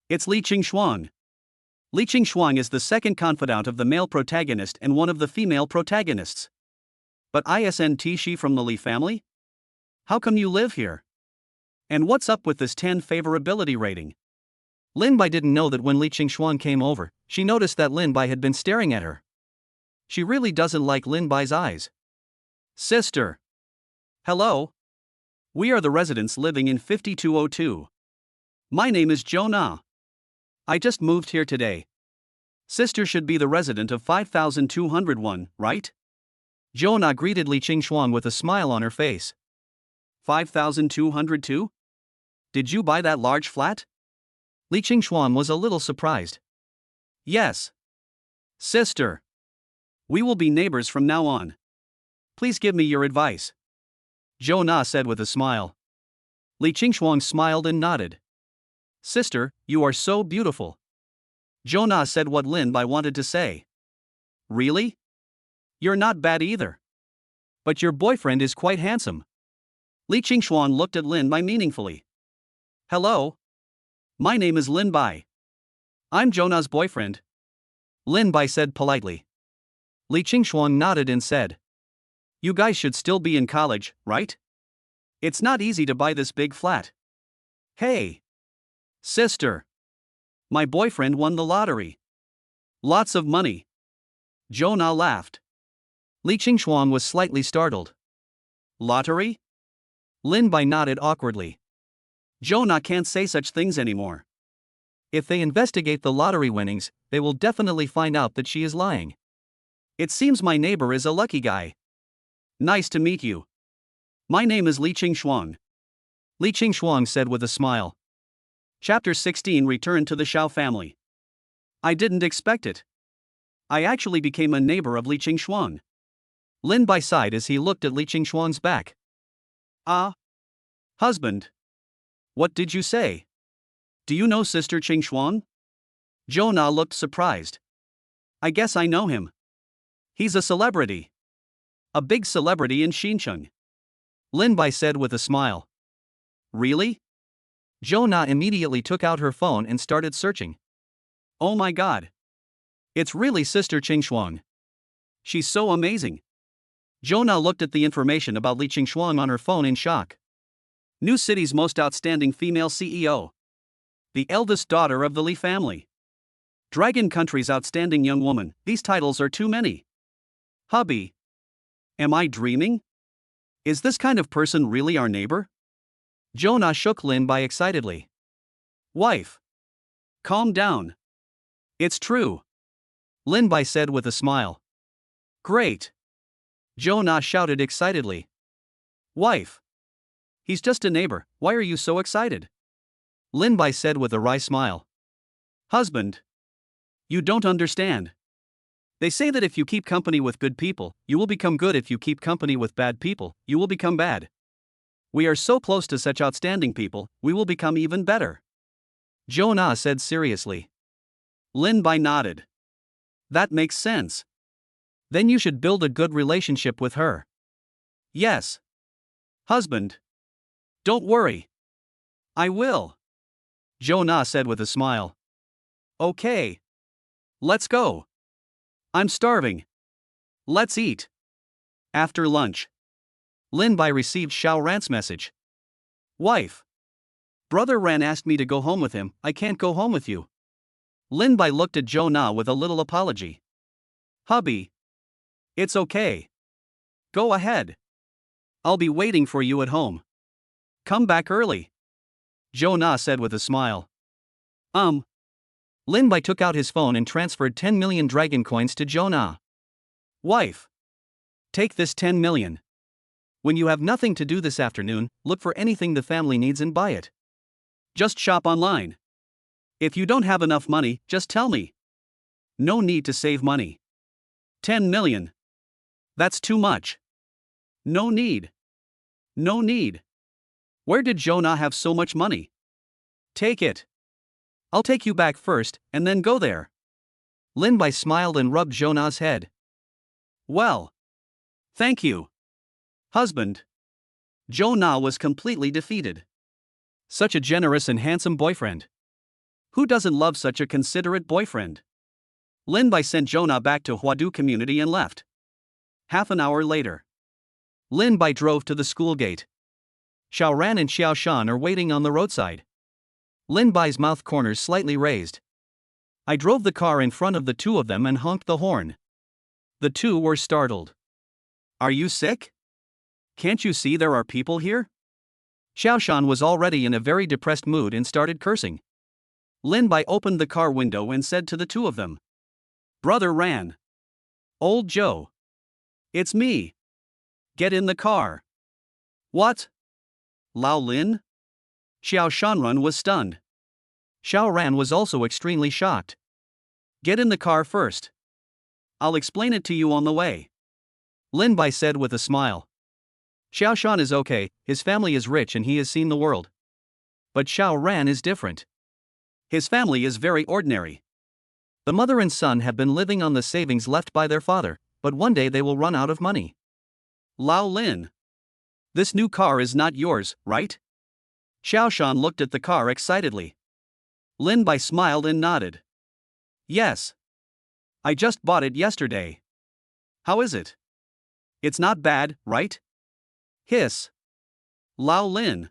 It's Li Qingxuang. Li Qingxuang is the second confidant of the male protagonist and one of the female protagonists. But isn't she from the Li family? How come you live here? And what's up with this 10 favorability rating? Lin Bai didn't know that when Li Qingxuang came over, she noticed that Lin Bai had been staring at her. She really doesn't like Lin Bai's eyes. Sister. Hello. We are the residents living in 5202. My name is Zhou Na. I just moved here today. Sister should be the resident of 5201, right? Zhou Na greeted Li Qingxuang with a smile on her face. 5202? Did you buy that large flat? Li Qingxuang was a little surprised. Yes. Sister. We will be neighbors from now on. Please give me your advice. Zhou Na said with a smile. Li Qingxuang smiled and nodded. Sister, you are so beautiful. Zhou Na said what Lin Bai wanted to say. Really? You're not bad either. But your boyfriend is quite handsome. Li Qingxuang looked at Lin Bai meaningfully. Hello. My name is Lin Bai. I'm Zhou Na's boyfriend. Lin Bai said politely. Li Qingxuang nodded and said. You guys should still be in college, right? It's not easy to buy this big flat. Hey. Sister. My boyfriend won the lottery. Lots of money. Zhou Na laughed. Li Qingxuang was slightly startled. Lottery? Lin Bai nodded awkwardly. Zhou Na can't say such things anymore. If they investigate the lottery winnings, they will definitely find out that she is lying. It seems my neighbor is a lucky guy. Nice to meet you. My name is Li Qingxuang. Li Qingxuang said with a smile. Chapter 16 Return to the Xiao family. I didn't expect it. I actually became a neighbor of Li Qingxuang. Lin Bai sighed as he looked at Li Qingxuang's back. Ah. Husband. What did you say? Do you know Sister Qingxuang? Zhou Na looked surprised. I guess I know him. He's a celebrity. A big celebrity in Xincheng. Lin Bai said with a smile. Really? Zhou Na immediately took out her phone and started searching. Oh my god. It's really Sister Qingxuang. She's so amazing. Zhou Na looked at the information about Li Qingxuang on her phone in shock. New city's most outstanding female CEO. The eldest daughter of the Li family. Dragon Country's outstanding young woman. These titles are too many. Hubby. Am I dreaming? Is this kind of person really our neighbor? Zhou Na shook Lin Bai excitedly. Wife. Calm down. It's true. Lin Bai said with a smile. Great. Zhou Na shouted excitedly. Wife. He's just a neighbor, why are you so excited? Lin Bai said with a wry smile. Husband. You don't understand. They say that if you keep company with good people, you will become good. If you keep company with bad people, you will become bad. We are so close to such outstanding people, we will become even better. Zhou Na said seriously. Lin Bai nodded. That makes sense. Then you should build a good relationship with her. Yes. Husband. Don't worry. I will. Zhou Na said with a smile. Okay. Let's go. I'm starving. Let's eat. After lunch, Lin Bai received Xiao Ran's message. Wife. Brother Ran asked me to go home with him. I can't go home with you. Lin Bai looked at Zhou Na with a little apology. Hubby. It's okay. Go ahead. I'll be waiting for you at home. Come back early. Zhou Na said with a smile. Lin Bai took out his phone and transferred 10 million dragon coins to Zhou Na. Wife. Take this 10 million. When you have nothing to do this afternoon, look for anything the family needs and buy it. Just shop online. If you don't have enough money, just tell me. No need to save money. 10 million. That's too much. No need. No need. Where did Zhou Na have so much money? Take it. I'll take you back first, and then go there. Lin Bai smiled and rubbed Zhou Na's head. Well. Thank you. Husband. Zhou Na was completely defeated. Such a generous and handsome boyfriend. Who doesn't love such a considerate boyfriend? Lin Bai sent Zhou Na back to Huadu community and left. Half an hour later, Lin Bai drove to the school gate. Xiao Ran and Xiao Shan are waiting on the roadside. Lin Bai's mouth corners slightly raised. I drove the car in front of the two of them and honked the horn. The two were startled. Are you sick? Can't you see there are people here? Xiao Shan was already in a very depressed mood and started cursing. Lin Bai opened the car window and said to the two of them. Brother Ran. Old Joe. It's me. Get in the car. What? Lao Lin? Xiao Shanrun was stunned. Xiao Ran was also extremely shocked. Get in the car first. I'll explain it to you on the way. Lin Bai said with a smile. Xiao Shan is okay, his family is rich and he has seen the world. But Xiao Ran is different. His family is very ordinary. The mother and son have been living on the savings left by their father, but one day they will run out of money. Lao Lin. This new car is not yours, right? Xiao Shan looked at the car excitedly. Lin Bai smiled and nodded. Yes. I just bought it yesterday. How is it? It's not bad, right? Hiss. Lao Lin.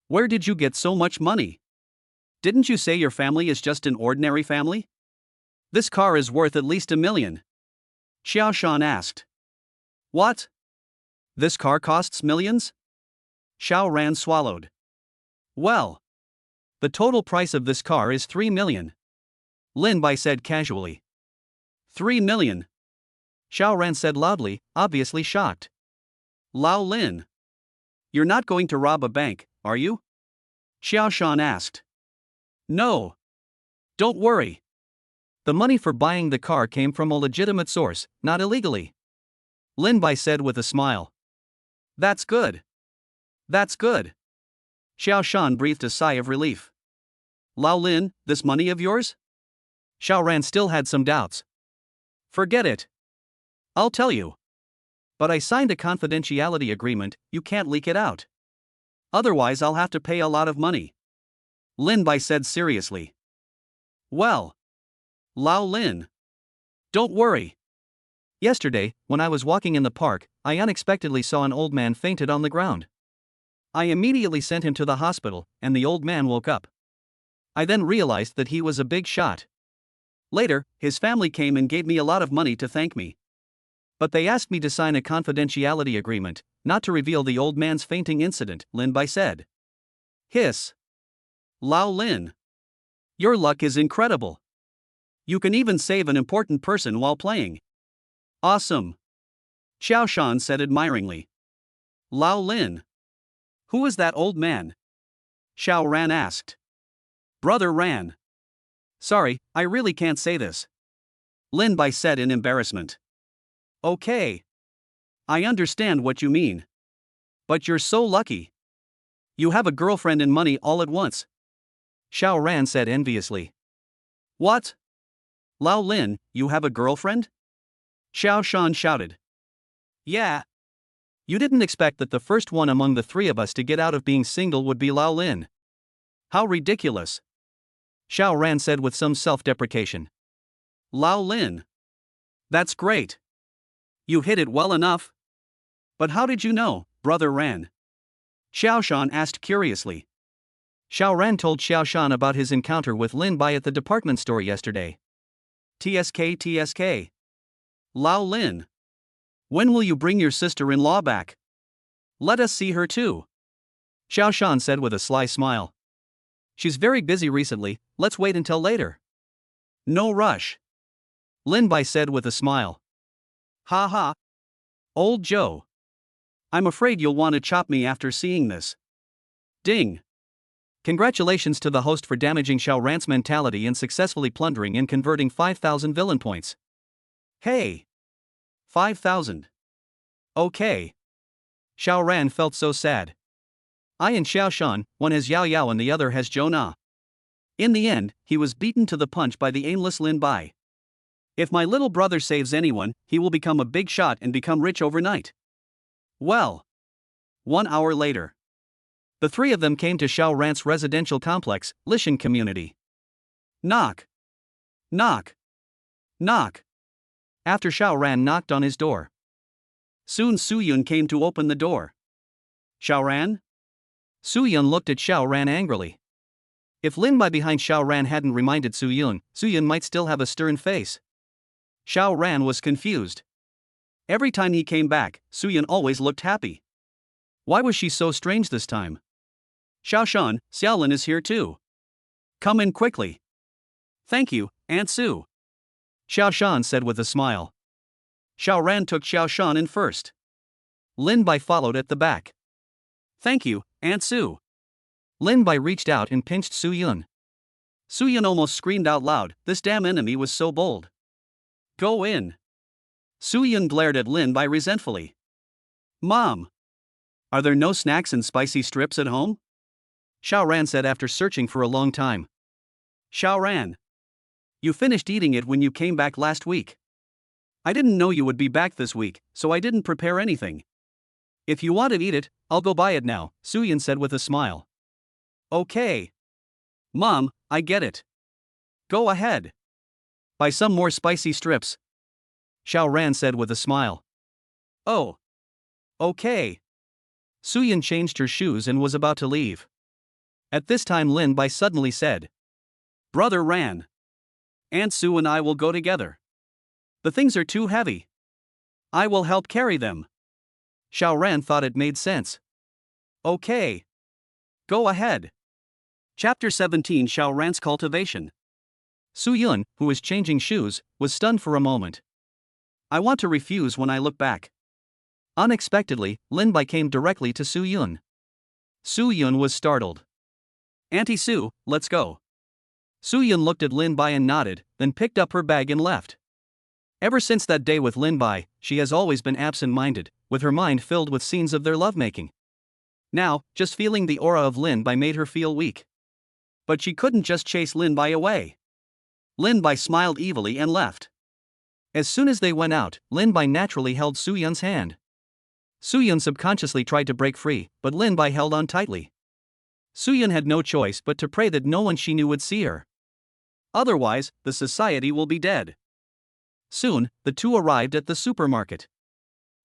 Where did you get so much money? Didn't you say your family is just an ordinary family? This car is worth at least $1 million. Xiao Shan asked. What? This car costs millions? Xiao Ran swallowed. Well. The total price of this car is 3 million. Lin Bai said casually. 3 million. Xiao Ran said loudly, obviously shocked. Lao Lin. You're not going to rob a bank, are you? Xiao Shan asked. No. Don't worry. The money for buying the car came from a legitimate source, not illegally. Lin Bai said with a smile. That's good. That's good. Xiao Shan breathed a sigh of relief. Lao Lin, this money of yours? Xiao Ran still had some doubts. Forget it. I'll tell you. But I signed a confidentiality agreement, you can't leak it out. Otherwise I'll have to pay a lot of money. Lin Bai said seriously. Well. Lao Lin. Don't worry. Yesterday, when I was walking in the park, I unexpectedly saw an old man fainted on the ground. I immediately sent him to the hospital, and the old man woke up. I then realized that he was a big shot. Later, his family came and gave me a lot of money to thank me. But they asked me to sign a confidentiality agreement, not to reveal the old man's fainting incident, Lin Bai said. Hiss. Lao Lin. Your luck is incredible. You can even save an important person while playing. Awesome. Xiao Shan said admiringly. Lao Lin. Who is that old man? Xiao Ran asked. Brother Ran. Sorry, I really can't say this. Lin Bai said in embarrassment. Okay. I understand what you mean. But you're so lucky. You have a girlfriend and money all at once. Xiao Ran said enviously. What? Lao Lin, you have a girlfriend? Xiao Shan shouted. Yeah. You didn't expect that the first one among the three of us to get out of being single would be Lao Lin. How ridiculous. Xiao Ran said with some self-deprecation. Lao Lin. That's great. You hit it well enough. But how did you know, Brother Ran? Xiao Shan asked curiously. Xiao Ran told Xiao Shan about his encounter with Lin Bai at the department store yesterday. TSK. Lao Lin. When will you bring your sister-in-law back? Let us see her too. Xiao Shan said with a sly smile. She's very busy recently, let's wait until later. No rush. Lin Bai said with a smile. Ha ha. Old Joe. I'm afraid you'll want to chop me after seeing this. Ding. Congratulations to the host for damaging Xiao Ran's mentality and successfully plundering and converting 5,000 villain points. Hey. 5,000. Okay. Xiao Ran felt so sad. I and Xiao Shan, one has Yao Yao and the other has Zhou Na. In the end, he was beaten to the punch by the aimless Lin Bai. If my little brother saves anyone, he will become a big shot and become rich overnight. Well. 1 hour later. The three of them came to Xiao Ran's residential complex, Lishan Community. Knock. Knock. Knock. After Xiao Ran knocked on his door. Soon Su Yun came to open the door. Xiao Ran? Su Yun looked at Xiao Ran angrily. If Lin Bai behind Xiao Ran hadn't reminded Su Yun might still have a stern face. Xiao Ran was confused. Every time he came back, Su Yun always looked happy. Why was she so strange this time? Xiao Shan, Xiaolin is here too. Come in quickly. Thank you, Aunt Su. Xiao Shan said with a smile. Xiao Ran took Xiao Shan in first. Lin Bai followed at the back. Thank you, Aunt Su. Lin Bai reached out and pinched Su Yun. Su Yun almost screamed out loud, this damn enemy was so bold. Go in. Su Yun glared at Lin Bai resentfully. Mom. Are there no snacks and spicy strips at home? Xiao Ran said after searching for a long time. Xiao Ran. You finished eating it when you came back last week. I didn't know you would be back this week, so I didn't prepare anything. If you want to eat it, I'll go buy it now, Su Yun said with a smile. Okay. Mom, I get it. Go ahead. Buy some more spicy strips. Xiao Ran said with a smile. Oh. Okay. Su Yun changed her shoes and was about to leave. At this time Lin Bai suddenly said. Brother Ran. Aunt Su and I will go together. The things are too heavy. I will help carry them. Xiao Ran thought it made sense. Okay. Go ahead. Chapter 17 Xiao Ran's Cultivation. Su Yun, who was changing shoes, was stunned for a moment. I want to refuse when I look back. Unexpectedly, Lin Bai came directly to Su Yun. Su Yun was startled. Auntie Su, let's go. Su Yun looked at Lin Bai and nodded, then picked up her bag and left. Ever since that day with Lin Bai, she has always been absent-minded, with her mind filled with scenes of their lovemaking. Now, just feeling the aura of Lin Bai made her feel weak. But she couldn't just chase Lin Bai away. Lin Bai smiled evilly and left. As soon as they went out, Lin Bai naturally held Su Yun's hand. Su Yun subconsciously tried to break free, but Lin Bai held on tightly. Su Yun had no choice but to pray that no one she knew would see her. Otherwise, the society will be dead. Soon, the two arrived at the supermarket.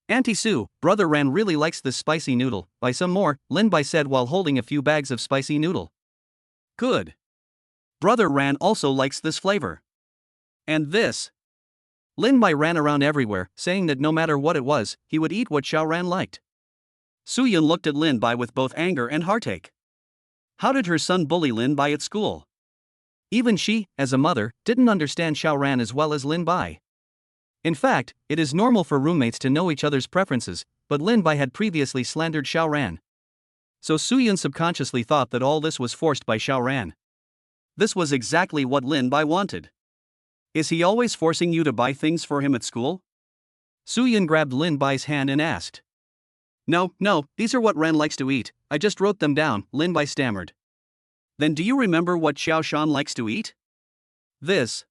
Auntie Su, Brother Ran really likes this spicy noodle, buy some more, Lin Bai said while holding a few bags of spicy noodle. Good. Brother Ran also likes this flavor. And this. Lin Bai ran around everywhere, saying that no matter what it was, he would eat what Xiao Ran liked. Su Yun looked at Lin Bai with both anger and heartache. How did her son bully Lin Bai at school? Even she, as a mother, didn't understand Xiao Ran as well as Lin Bai. In fact, it is normal for roommates to know each other's preferences, but Lin Bai had previously slandered Xiao Ran. So Su Yun subconsciously thought that all this was forced by Xiao Ran. This was exactly what Lin Bai wanted. Is he always forcing you to buy things for him at school? Su Yun grabbed Lin Bai's hand and asked. No, these are what Ran likes to eat, I just wrote them down, Lin Bai stammered. Then do you remember what Xiao Shan likes to eat? This.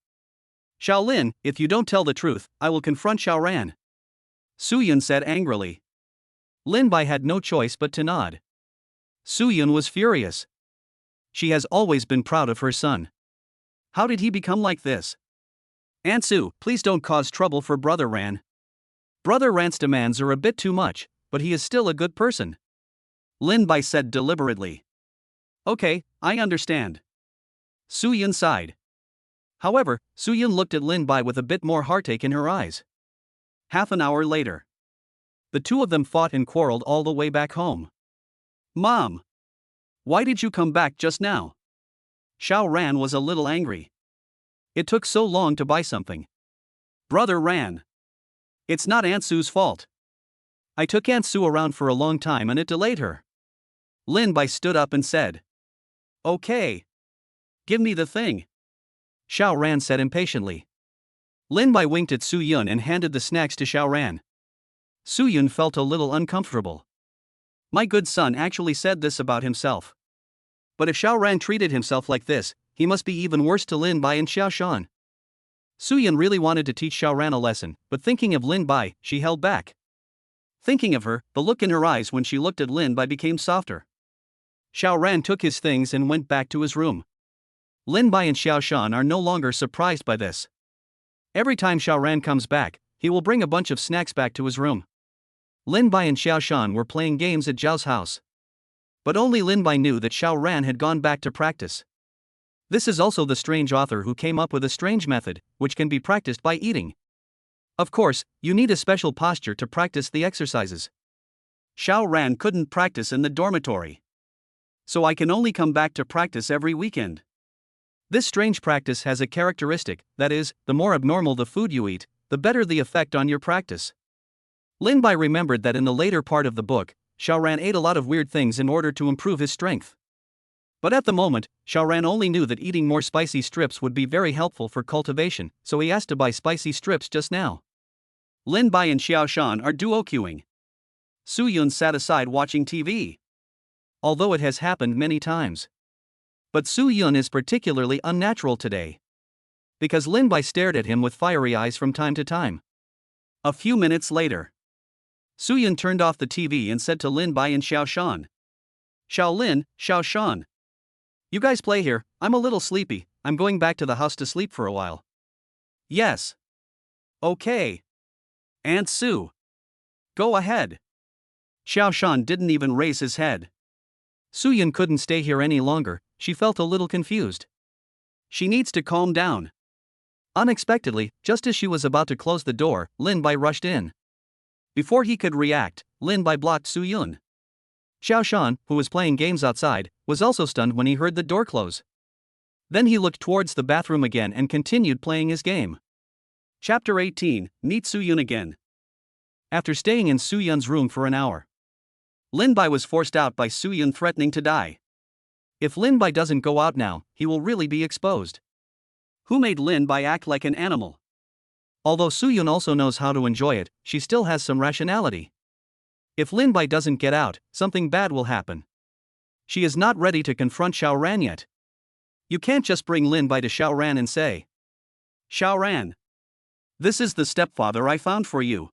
Xiaolin, if you don't tell the truth, I will confront Xiaoran. Su Yun said angrily. Lin Bai had no choice but to nod. Su Yun was furious. She has always been proud of her son. How did he become like this? Aunt Su, please don't cause trouble for Brother Ran. Brother Ran's demands are a bit too much, but he is still a good person. Lin Bai said deliberately. Okay, I understand. Su Yun sighed. However, Su Yun looked at Lin Bai with a bit more heartache in her eyes. Half an hour later. The two of them fought and quarreled all the way back home. Mom! Why did you come back just now? Xiao Ran was a little angry. It took so long to buy something. Brother Ran. It's not Aunt Su's fault. I took Aunt Su around for a long time and it delayed her. Lin Bai stood up and said. Okay. Give me the thing. Xiao Ran said impatiently. Lin Bai winked at Su Yun and handed the snacks to Xiao Ran. Su Yun felt a little uncomfortable. My good son actually said this about himself. But if Xiao Ran treated himself like this, he must be even worse to Lin Bai and Xiao Shan. Su Yun really wanted to teach Xiao Ran a lesson, but thinking of Lin Bai, she held back. Thinking of her, the look in her eyes when she looked at Lin Bai became softer. Xiao Ran took his things and went back to his room. Lin Bai and Xiao Shan are no longer surprised by this. Every time Xiao Ran comes back, he will bring a bunch of snacks back to his room. Lin Bai and Xiao Shan were playing games at Zhao's house. But only Lin Bai knew that Xiao Ran had gone back to practice. This is also the strange author who came up with a strange method, which can be practiced by eating. Of course, you need a special posture to practice the exercises. Xiao Ran couldn't practice in the dormitory. So I can only come back to practice every weekend. This strange practice has a characteristic, that is, the more abnormal the food you eat, the better the effect on your practice. Lin Bai remembered that in the later part of the book, Xiao Ran ate a lot of weird things in order to improve his strength. But at the moment, Xiao Ran only knew that eating more spicy strips would be very helpful for cultivation, so he asked to buy spicy strips just now. Lin Bai and Xiao Shan are duo-queuing. Su Yun sat aside watching TV. Although it has happened many times. But Su Yun is particularly unnatural today. Because Lin Bai stared at him with fiery eyes from time to time. A few minutes later. Su Yun turned off the TV and said to Lin Bai and Xiao Shan. Xiao Lin, Xiao Shan. You guys play here, I'm a little sleepy, I'm going back to the house to sleep for a while. Yes. Okay. Aunt Su. Go ahead. Xiao Shan didn't even raise his head. Su Yun couldn't stay here any longer, she felt a little confused. She needs to calm down. Unexpectedly, just as she was about to close the door, Lin Bai rushed in. Before he could react, Lin Bai blocked Su Yun. Xiao Shan, who was playing games outside, was also stunned when he heard the door close. Then he looked towards the bathroom again and continued playing his game. Chapter 18, Meet Su Yun again. After staying in Su Yun's room for an hour, Lin Bai was forced out by Su Yun threatening to die. If Lin Bai doesn't go out now, he will really be exposed. Who made Lin Bai act like an animal? Although Su Yun also knows how to enjoy it, she still has some rationality. If Lin Bai doesn't get out, something bad will happen. She is not ready to confront Xiao Ran yet. You can't just bring Lin Bai to Xiao Ran and say, Xiao Ran, this is the stepfather I found for you.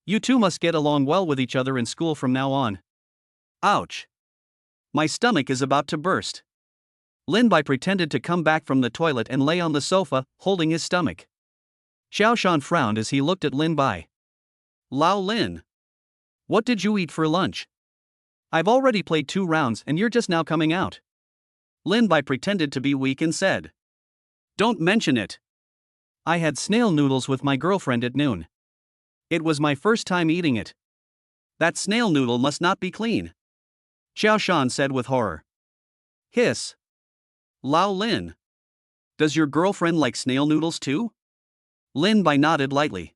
You two must get along well with each other in school from now on. Ouch. My stomach is about to burst. Lin Bai pretended to come back from the toilet and lay on the sofa, holding his stomach. Xiao Shan frowned as he looked at Lin Bai. Lao Lin. What did you eat for lunch? I've already played 2 rounds and you're just now coming out. Lin Bai pretended to be weak and said. Don't mention it. I had snail noodles with my girlfriend at noon. It was my first time eating it. That snail noodle must not be clean. Xiao Shan said with horror. Hiss. Lao Lin. Does your girlfriend like snail noodles too? Lin Bai nodded lightly.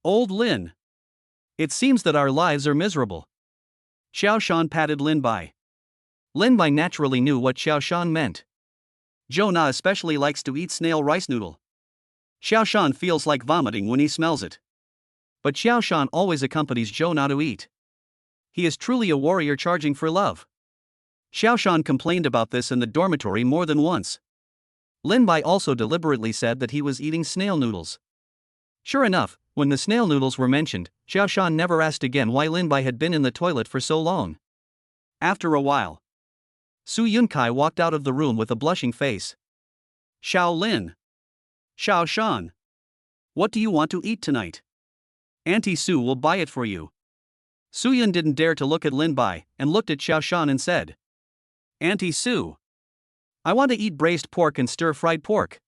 Old Lin. It seems that our lives are miserable. Xiao Shan patted Lin Bai. Lin Bai naturally knew what Xiao Shan meant. Zhou Na especially likes to eat snail rice noodle. Xiao Shan feels like vomiting when he smells it. But Xiao Shan always accompanies Zhou Na to eat. He is truly a warrior charging for love. Xiao Shan complained about this in the dormitory more than once. Lin Bai also deliberately said that he was eating snail noodles. Sure enough, when the snail noodles were mentioned, Xiao Shan never asked again why Lin Bai had been in the toilet for so long. After a while, Su Yunkai walked out of the room with a blushing face. Xiao Lin. Xiao Shan. What do you want to eat tonight? Auntie Su will buy it for you. Su Yun didn't dare to look at Lin Bai and looked at Xiao Shan and said, Auntie Su. I want to eat braised pork and stir-fried pork.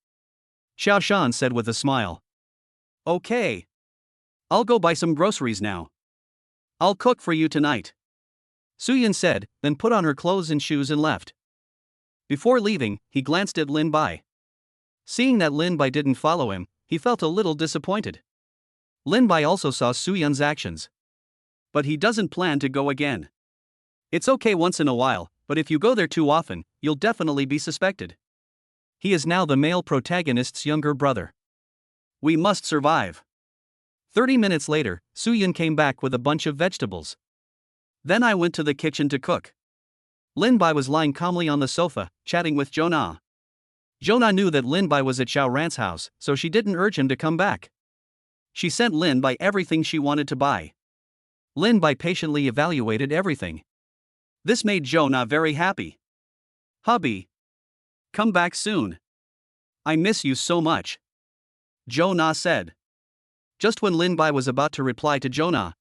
Xiao Shan said with a smile. Okay. I'll go buy some groceries now. I'll cook for you tonight. Su Yun said, then put on her clothes and shoes and left. Before leaving, he glanced at Lin Bai. Seeing that Lin Bai didn't follow him, he felt a little disappointed. Lin Bai also saw Su Yun's actions. But he doesn't plan to go again. It's okay once in a while, but if you go there too often, you'll definitely be suspected. He is now the male protagonist's younger brother. We must survive. 30 minutes later, Su Yun came back with a bunch of vegetables. Then I went to the kitchen to cook. Lin Bai was lying calmly on the sofa, chatting with Jonah. Jonah knew that Lin Bai was at Xiao Ran's house, so she didn't urge him to come back. She sent Lin Bai everything she wanted to buy. Lin Bai patiently evaluated everything. This made Jonah very happy. Hubby. Come back soon. I miss you so much. Jonah said. Just when Lin Bai was about to reply to Jonah,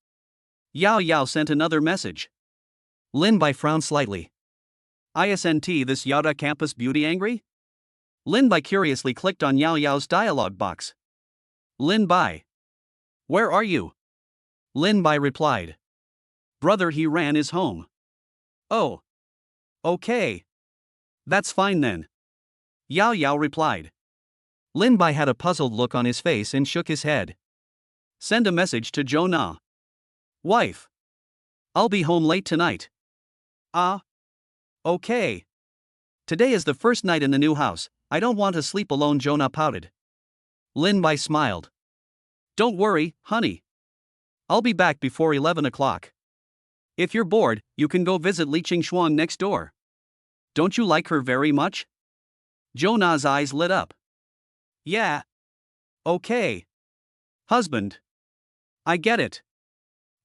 Yao Yao sent another message. Lin Bai frowned slightly. Isn't this Yada campus beauty angry? Lin Bai curiously clicked on Yao Yao's dialogue box. Lin Bai. Where are you? Lin Bai replied. Brother, he ran is home. Oh. Okay. That's fine then. Yao Yao replied. Lin Bai had a puzzled look on his face and shook his head. Send a message to Jonah. Wife. I'll be home late tonight. Okay. Today is the first night in the new house, I don't want to sleep alone, Jonah pouted. Lin Bai smiled. Don't worry, honey. I'll be back before 11 o'clock. If you're bored, you can go visit Li Qingxuan next door. Don't you like her very much? Jonah's eyes lit up. Yeah. Okay. Husband. I get it.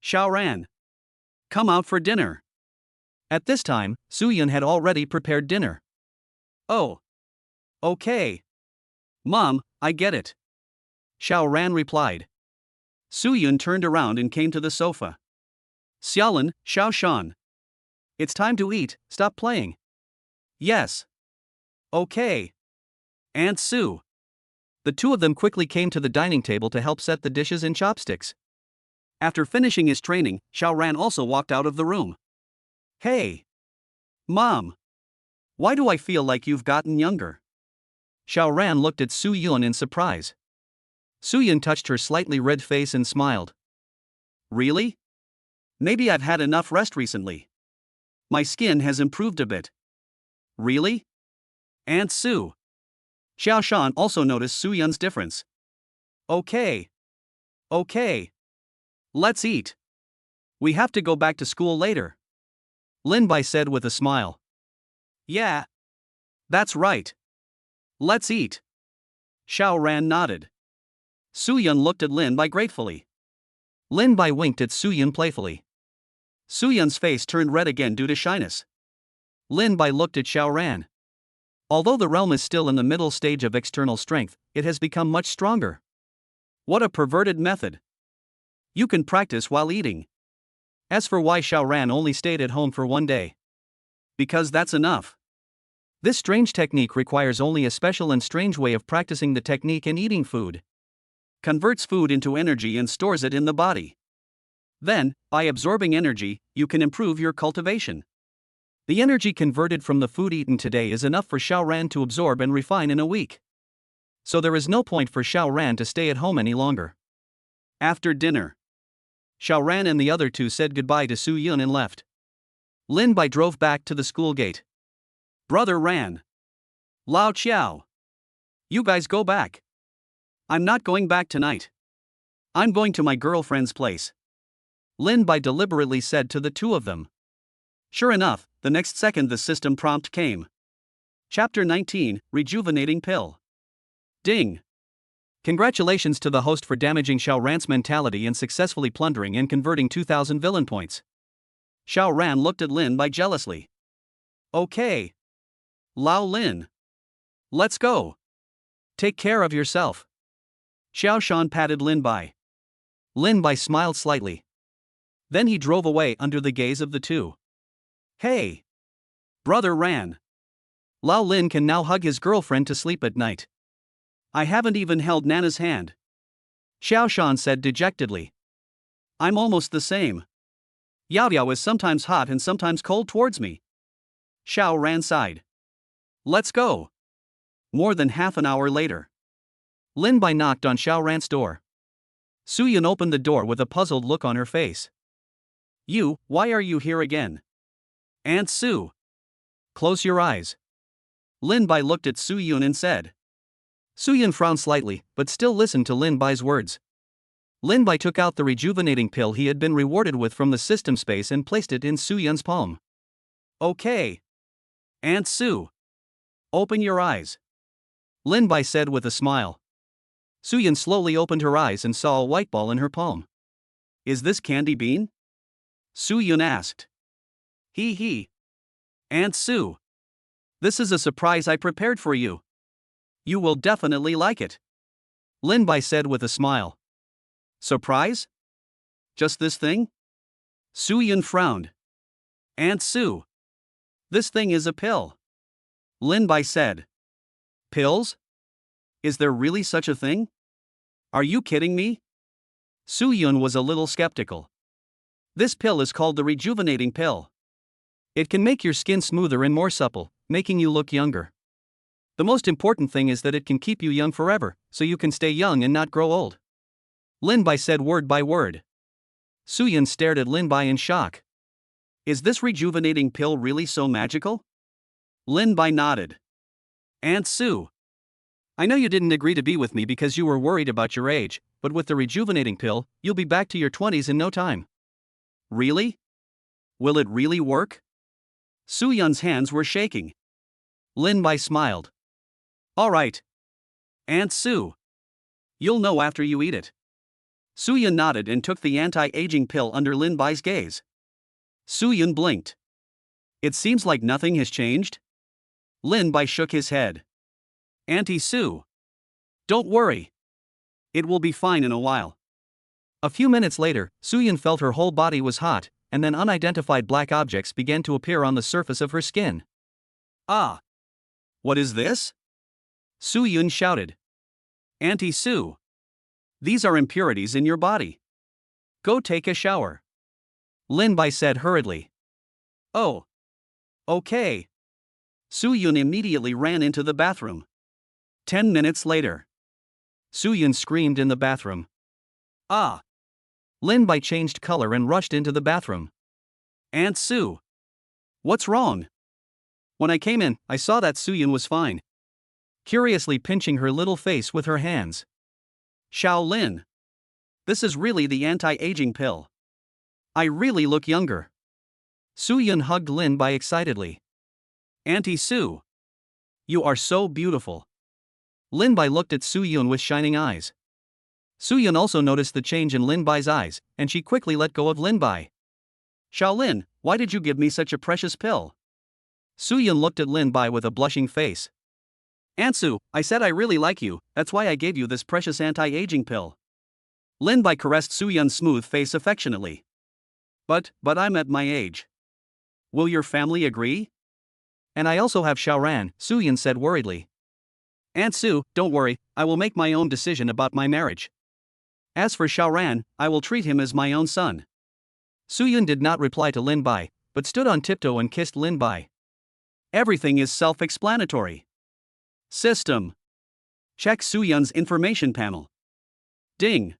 Xiao Ran. Come out for dinner. At this time, Su Yun had already prepared dinner. Oh. Okay. Mom, I get it. Xiao Ran replied. Su Yun turned around and came to the sofa. Xiaolin, Xiao Shan. It's time to eat, stop playing. Yes. Okay. Aunt Su. The two of them quickly came to the dining table to help set the dishes and chopsticks. After finishing his training, Xiao Ran also walked out of the room. Hey. Mom. Why do I feel like you've gotten younger? Xiao Ran looked at Su Yun in surprise. Su Yun touched her slightly red face and smiled. Really? Maybe I've had enough rest recently. My skin has improved a bit. Really? Aunt Su. Xiao Shan also noticed Su Yun's difference. Okay. Okay. Let's eat. We have to go back to school later. Lin Bai said with a smile. Yeah. That's right. Let's eat. Xiao Ran nodded. Su Yun looked at Lin Bai gratefully. Lin Bai winked at Su Yun playfully. Su Yun's face turned red again due to shyness. Lin Bai looked at Xiao Ran. Although the realm is still in the middle stage of external strength, it has become much stronger. What a perverted method. You can practice while eating. As for why Xiao Ran only stayed at home for one day. Because that's enough. This strange technique requires only a special and strange way of practicing the technique in eating food. Converts food into energy and stores it in the body. Then, by absorbing energy, you can improve your cultivation. The energy converted from the food eaten today is enough for Xiao Ran to absorb and refine in a week. So there is no point for Xiao Ran to stay at home any longer. After dinner, Xiao Ran and the other two said goodbye to Su Yun and left. Lin Bai drove back to the school gate. Brother Ran. Lao Qiao. You guys go back. I'm not going back tonight. I'm going to my girlfriend's place. Lin Bai deliberately said to the two of them. Sure enough, the next second the system prompt came. Chapter 19, Rejuvenating Pill. Ding! Congratulations to the host for damaging Xiao Ran's mentality and successfully plundering and converting 2,000 villain points. Xiao Ran looked at Lin Bai jealously. Okay. Lao Lin. Let's go. Take care of yourself. Xiao Shan patted Lin Bai. Lin Bai smiled slightly. Then he drove away under the gaze of the two. Hey! Brother Ran. Lao Lin can now hug his girlfriend to sleep at night. I haven't even held Nana's hand. Xiao Shan said dejectedly. I'm almost the same. Yao Yao is sometimes hot and sometimes cold towards me. Xiao Ran sighed. Let's go. More than half an hour later. Lin Bai knocked on Xiao Ran's door. Su Yun opened the door with a puzzled look on her face. Why are you here again? Aunt Su. Close your eyes. Lin Bai looked at Su Yun and said. Su Yun frowned slightly, but still listened to Lin Bai's words. Lin Bai took out the rejuvenating pill he had been rewarded with from the system space and placed it in Su Yun's palm. Okay. Aunt Su. Open your eyes. Lin Bai said with a smile. Su Yun slowly opened her eyes and saw a white ball in her palm. Is this candy bean? Su Yun asked. He. Aunt Su. This is a surprise I prepared for you. You will definitely like it. Lin Bai said with a smile. Surprise? Just this thing? Su Yun frowned. Aunt Su. This thing is a pill. Lin Bai said. Pills? Is there really such a thing? Are you kidding me? Su Yun was a little skeptical. This pill is called the rejuvenating pill. It can make your skin smoother and more supple, making you look younger. The most important thing is that it can keep you young forever, so you can stay young and not grow old. Lin Bai said word by word. Su Yun stared at Lin Bai in shock. Is this rejuvenating pill really so magical? Lin Bai nodded. Aunt Su. I know you didn't agree to be with me because you were worried about your age, but with the rejuvenating pill, you'll be back to your 20s in no time. Really? Will it really work? Su Yun's hands were shaking. Lin Bai smiled. All right. Aunt Su. You'll know after you eat it. Su Yun nodded and took the anti-aging pill under Lin Bai's gaze. Su Yun blinked. It seems like nothing has changed. Lin Bai shook his head. Auntie Su. Don't worry. It will be fine in a while. A few minutes later, Su Yun felt her whole body was hot, and then unidentified black objects began to appear on the surface of her skin. Ah! What is this? Su Yun shouted. Auntie Su. These are impurities in your body. Go take a shower. Lin Bai said hurriedly. Oh. Okay. Su Yun immediately ran into the bathroom. 10 minutes later. Su Yun screamed in the bathroom. Ah! Lin Bai changed color and rushed into the bathroom. Aunt Su. What's wrong? When I came in, I saw that Su Yun was fine. Curiously pinching her little face with her hands. Xiao Lin. This is really the anti-aging pill. I really look younger. Su Yun hugged Lin Bai excitedly. Auntie Su. You are so beautiful. Lin Bai looked at Su Yun with shining eyes. Su Yun also noticed the change in Lin Bai's eyes, and she quickly let go of Lin Bai. Xiao Lin, why did you give me such a precious pill? Su Yun looked at Lin Bai with a blushing face. Aunt Su, I said I really like you, that's why I gave you this precious anti-aging pill. Lin Bai caressed Su Yun's smooth face affectionately. But I'm at my age. Will your family agree? And I also have Xiao Ran, Su Yun said worriedly. Aunt Su, don't worry, I will make my own decision about my marriage. As for Xiao Ran, I will treat him as my own son. Su Yun did not reply to Lin Bai, but stood on tiptoe and kissed Lin Bai. Everything is self-explanatory. System. Check Su Yun's information panel. Ding.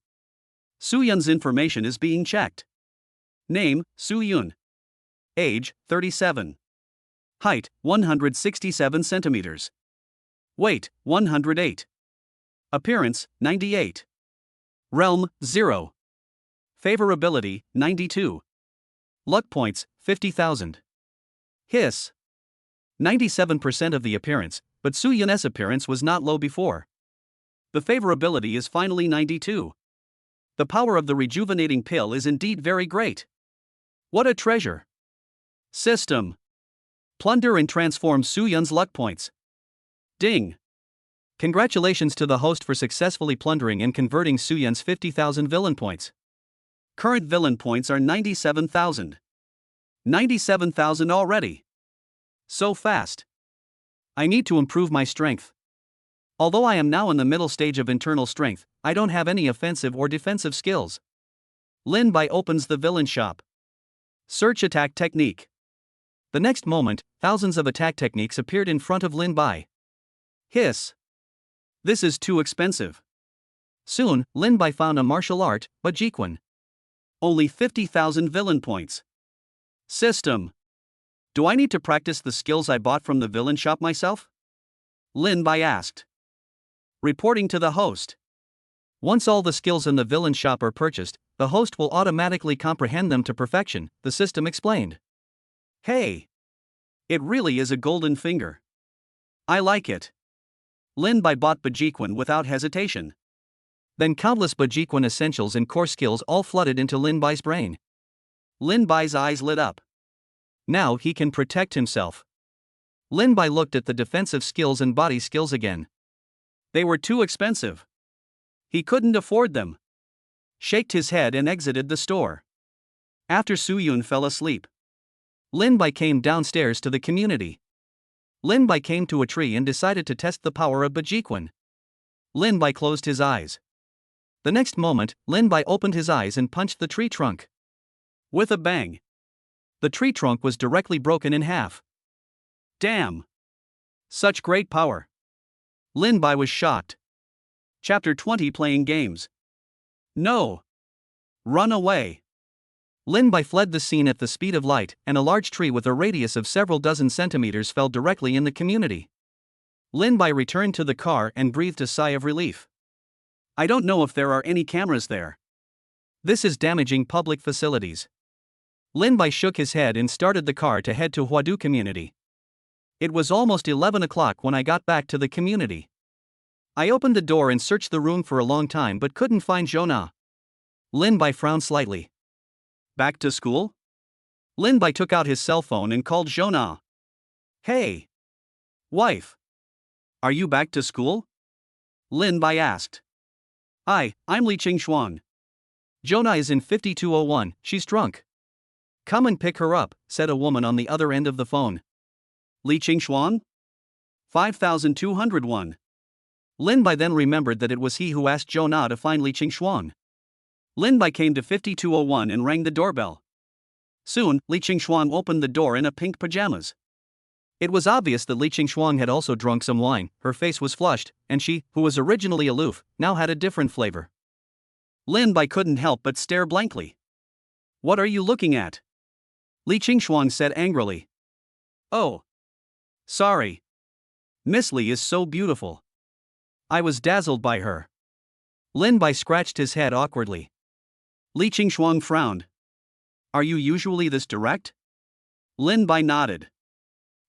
Su Yun's information is being checked. Name, Su Yun. Age, 37. Height, 167 centimeters. Weight, 108. Appearance, 98. Realm, 0. Favorability, 92. Luck points, 50,000. Hiss. 97% of the appearance, but Su Yun's appearance was not low before. The favorability is finally 92. The power of the rejuvenating pill is indeed very great. What a treasure. System. Plunder and transform Su Yun's luck points. Ding. Congratulations to the host for successfully plundering and converting Su Yun's 50,000 villain points. Current villain points are 97,000. 97,000 already. So fast. I need to improve my strength. Although I am now in the middle stage of internal strength, I don't have any offensive or defensive skills. Lin Bai opens the villain shop. Search attack technique. The next moment, thousands of attack techniques appeared in front of Lin Bai. Hiss. This is too expensive. Soon, Lin Bai found a martial art, Bajiquan. Only 50,000 villain points. System. Do I need to practice the skills I bought from the villain shop myself? Lin Bai asked. Reporting to the host. Once all the skills in the villain shop are purchased, the host will automatically comprehend them to perfection, the system explained. Hey! It really is a golden finger. I like it. Lin Bai bought Bajiquan without hesitation. Then countless Bajiquan essentials and core skills all flooded into Lin Bai's brain. Lin Bai's eyes lit up. Now he can protect himself. Lin Bai looked at the defensive skills and body skills again. They were too expensive. He couldn't afford them. Shaked his head and exited the store. After Su Yun fell asleep, Lin Bai came downstairs to the community. Lin Bai came to a tree and decided to test the power of Bajiquan. Lin Bai closed his eyes. The next moment, Lin Bai opened his eyes and punched the tree trunk. With a bang. The tree trunk was directly broken in half. Damn! Such great power. Lin Bai was shocked. Chapter 20 Playing Games. No! Run away! Lin Bai fled the scene at the speed of light, and a large tree with a radius of several dozen centimeters fell directly in the community. Lin Bai returned to the car and breathed a sigh of relief. I don't know if there are any cameras there. This is damaging public facilities. Lin Bai shook his head and started the car to head to Huadu community. It was almost 11 o'clock when I got back to the community. I opened the door and searched the room for a long time but couldn't find Zhona. Lin Bai frowned slightly. Back to school? Lin Bai took out his cell phone and called Zhona. Hey! Wife! Are you back to school? Lin Bai asked. I'm Li Qingxuan. Zhona is in 5201, she's drunk. Come and pick her up, said a woman on the other end of the phone. Li Qingxuan? 5201. Lin Bai then remembered that it was he who asked Zhona to find Li Qingxuan. Lin Bai came to 5201 and rang the doorbell. Soon, Li Qingxuan opened the door in a pink pajamas. It was obvious that Li Qingxuan had also drunk some wine, her face was flushed, and she, who was originally aloof, now had a different flavor. Lin Bai couldn't help but stare blankly. What are you looking at? Li Qingxuan said angrily. Oh. Sorry. Miss Li is so beautiful. I was dazzled by her. Lin Bai scratched his head awkwardly. Li Qingxuan frowned. Are you usually this direct? Lin Bai nodded.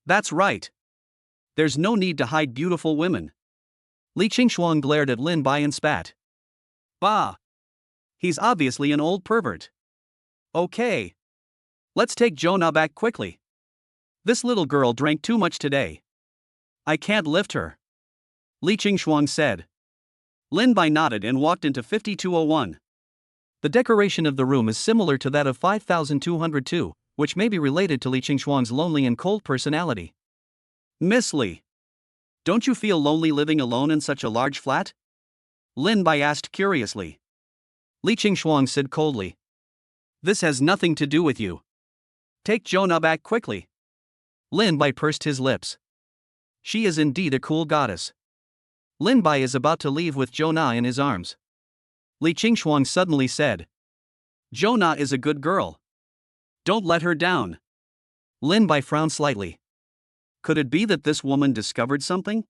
That's right. There's no need to hide beautiful women. Li Qingxuan glared at Lin Bai and spat. Bah! He's obviously an old pervert. Okay. Let's take Zhona back quickly. This little girl drank too much today. I can't lift her. Li Qingxuan said. Lin Bai nodded and walked into 5201. The decoration of the room is similar to that of 5202, which may be related to Li Qingxuan's lonely and cold personality. Miss Li. Don't you feel lonely living alone in such a large flat? Lin Bai asked curiously. Li Qingxuan said coldly. This has nothing to do with you. Take Zhona back quickly. Lin Bai pursed his lips. She is indeed a cool goddess. Lin Bai is about to leave with Zhona in his arms. Li Qingxuan suddenly said. Zhona is a good girl. Don't let her down. Lin Bai frowned slightly. Could it be that this woman discovered something?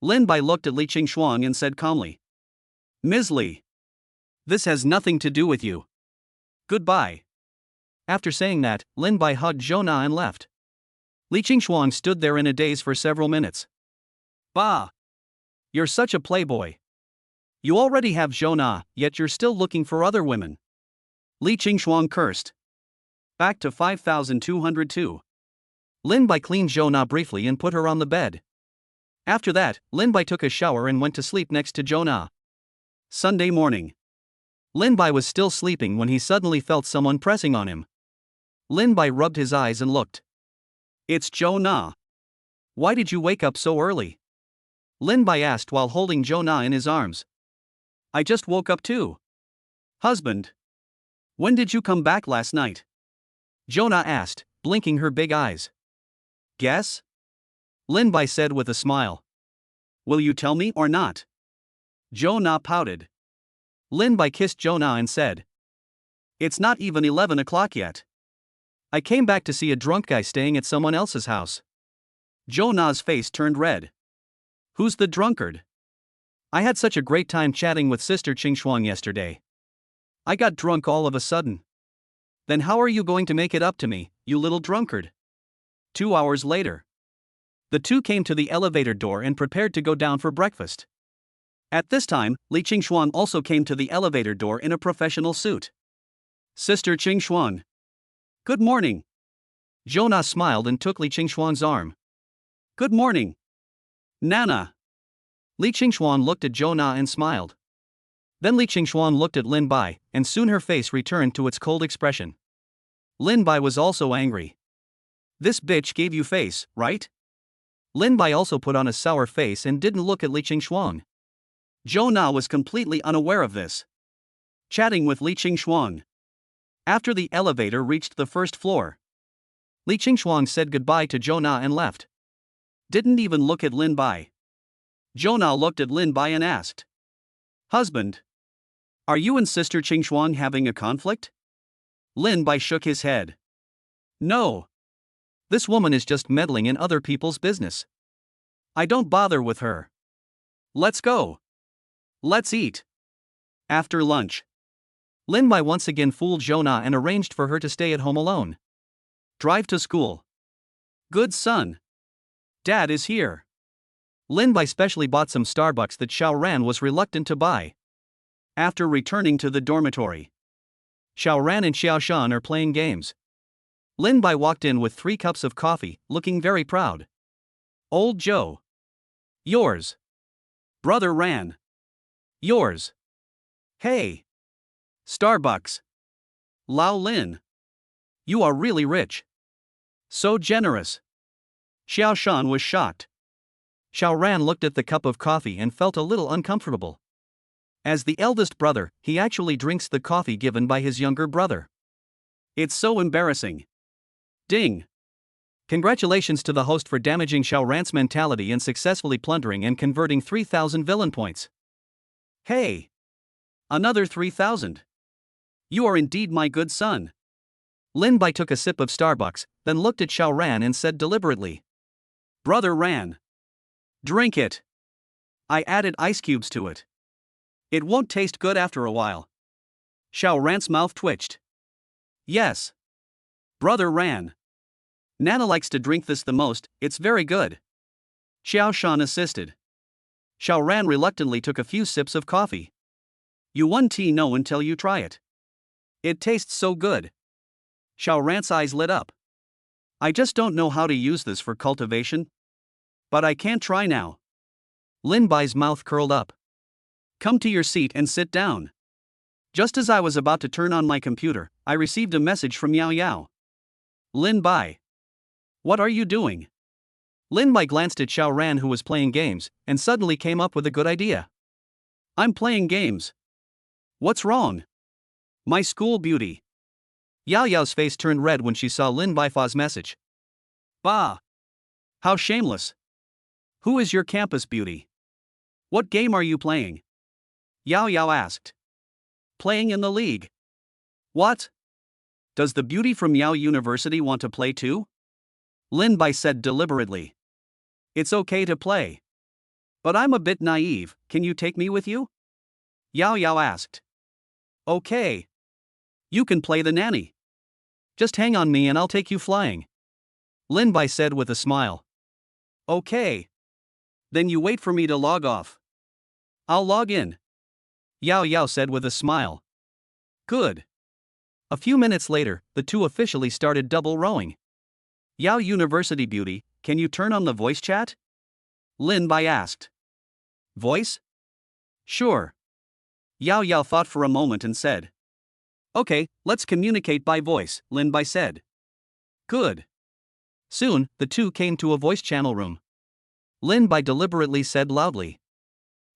Lin Bai looked at Li Qingxuan and said calmly. Ms. Li. This has nothing to do with you. Goodbye. After saying that, Lin Bai hugged Zhona and left. Li Qingshuang stood there in a daze for several minutes. Bah! You're such a playboy. You already have Zhona, yet you're still looking for other women. Li Qingshuang cursed. Back to 5202. Lin Bai cleaned Zhona briefly and put her on the bed. After that, Lin Bai took a shower and went to sleep next to Zhona. Sunday morning. Lin Bai was still sleeping when he suddenly felt someone pressing on him. Lin Bai rubbed his eyes and looked. It's Zhona. Why did you wake up so early? Lin Bai asked while holding Zhona in his arms. I just woke up too. Husband. When did you come back last night? Zhona asked, blinking her big eyes. Guess? Lin Bai said with a smile. Will you tell me or not? Zhona pouted. Lin Bai kissed Zhona and said. It's not even 11 o'clock yet. I came back to see a drunk guy staying at someone else's house. Zhona's face turned red. Who's the drunkard? I had such a great time chatting with Sister Qingshuang yesterday. I got drunk all of a sudden. Then how are you going to make it up to me, you little drunkard? 2 hours later. The two came to the elevator door and prepared to go down for breakfast. At this time, Li Qingshuang also came to the elevator door in a professional suit. Sister Qingshuang. Good morning. Zhona smiled and took Li Qingshuang's arm. Good morning. Nana. Li Qingshuang looked at Zhona and smiled. Then Li Qingshuang looked at Lin Bai, and soon her face returned to its cold expression. Lin Bai was also angry. This bitch gave you face, right? Lin Bai also put on a sour face and didn't look at Li Qingshuang. Zhona was completely unaware of this. Chatting with Li Qingshuang. After the elevator reached the first floor, Li Qingshuang said goodbye to Zhona and left. Didn't even look at Lin Bai. Zhona looked at Lin Bai and asked. Husband. Are you and Sister Qingshuang having a conflict? Lin Bai shook his head. No. This woman is just meddling in other people's business. I don't bother with her. Let's go. Let's eat. After lunch. Lin Bai once again fooled Zhona and arranged for her to stay at home alone. Drive to school. Good son. Dad is here. Lin Bai specially bought some Starbucks that Xiao Ran was reluctant to buy. After returning to the dormitory, Xiao Ran and Xiao Shan are playing games. Lin Bai walked in with 3 cups of coffee, looking very proud. Old Joe. Yours. Brother Ran. Yours. Hey. Starbucks. Lao Lin. You are really rich. So generous. Xiao Shan was shocked. Xiao Ran looked at the cup of coffee and felt a little uncomfortable. As the eldest brother, he actually drinks the coffee given by his younger brother. It's so embarrassing. Ding. Congratulations to the host for damaging Xiao Ran's mentality and successfully plundering and converting 3,000 villain points. Hey. Another 3,000. You are indeed my good son. Lin Bai took a sip of Starbucks, then looked at Xiao Ran and said deliberately. Brother Ran. Drink it. I added ice cubes to it. It won't taste good after a while. Xiao Ran's mouth twitched. Yes. Brother Ran. Nana likes to drink this the most, it's very good. Xiao Shan assisted. Xiao Ran reluctantly took a few sips of coffee. You won't know until you try it. It tastes so good. Xiao Ran's eyes lit up. I just don't know how to use this for cultivation. But I can't try now. Lin Bai's mouth curled up. Come to your seat and sit down. Just as I was about to turn on my computer, I received a message from Yao Yao. Lin Bai. What are you doing? Lin Bai glanced at Xiao Ran who was playing games, and suddenly came up with a good idea. I'm playing games. What's wrong? My school beauty. Yao Yao's face turned red when she saw Lin Baifa's message. Bah! How shameless. Who is your campus beauty? What game are you playing? Yao Yao asked. Playing in the league. What? Does the beauty from Yao University want to play too? Lin Bai said deliberately. It's okay to play. But I'm a bit naive, can you take me with you? Yao Yao asked. Okay. You can play the nanny. Just hang on me and I'll take you flying. Lin Bai said with a smile. Okay. Then you wait for me to log off. I'll log in. Yao Yao said with a smile. Good. A few minutes later, the two officially started double rowing. Yao University Beauty, can you turn on the voice chat? Lin Bai asked. Voice? Sure. Yao Yao thought for a moment and said. Okay, let's communicate by voice, Lin Bai said. Good. Soon, the two came to a voice channel room. Lin Bai deliberately said loudly.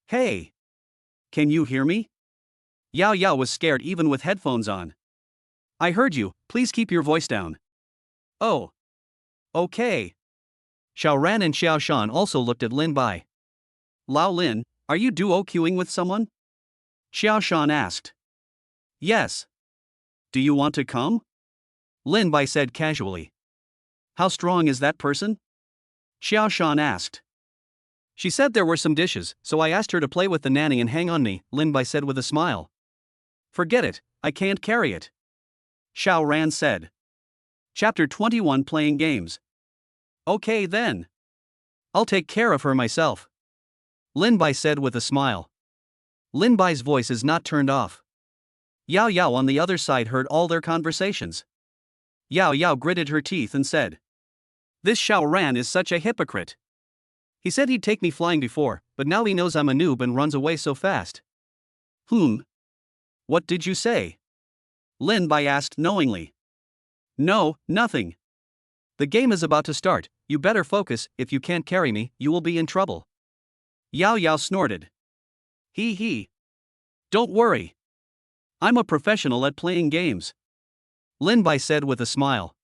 Hey! Can you hear me? Yao Yao was scared even with headphones on. I heard you, please keep your voice down. Oh. Okay. Xiao Ran and Xiao Shan also looked at Lin Bai. Lao Lin, are you duo queuing with someone? Xiao Shan asked. Yes. Do you want to come? Lin Bai said casually. How strong is that person? Xiao Shan asked. She said there were some dishes, so I asked her to play with the nanny and hang on me, Lin Bai said with a smile. Forget it, I can't carry it. Xiao Ran said. Chapter 21 Playing Games. Okay then. I'll take care of her myself. Lin Bai said with a smile. Lin Bai's voice is not turned off. Yao Yao on the other side heard all their conversations. Yao Yao gritted her teeth and said. This Xiao Ran is such a hypocrite. He said he'd take me flying before, but now he knows I'm a noob and runs away so fast. What did you say? Lin Bai asked knowingly. No, nothing. The game is about to start, you better focus, if you can't carry me, you will be in trouble. Yao Yao snorted. He. Don't worry. I'm a professional at playing games. Lin Bai said with a smile.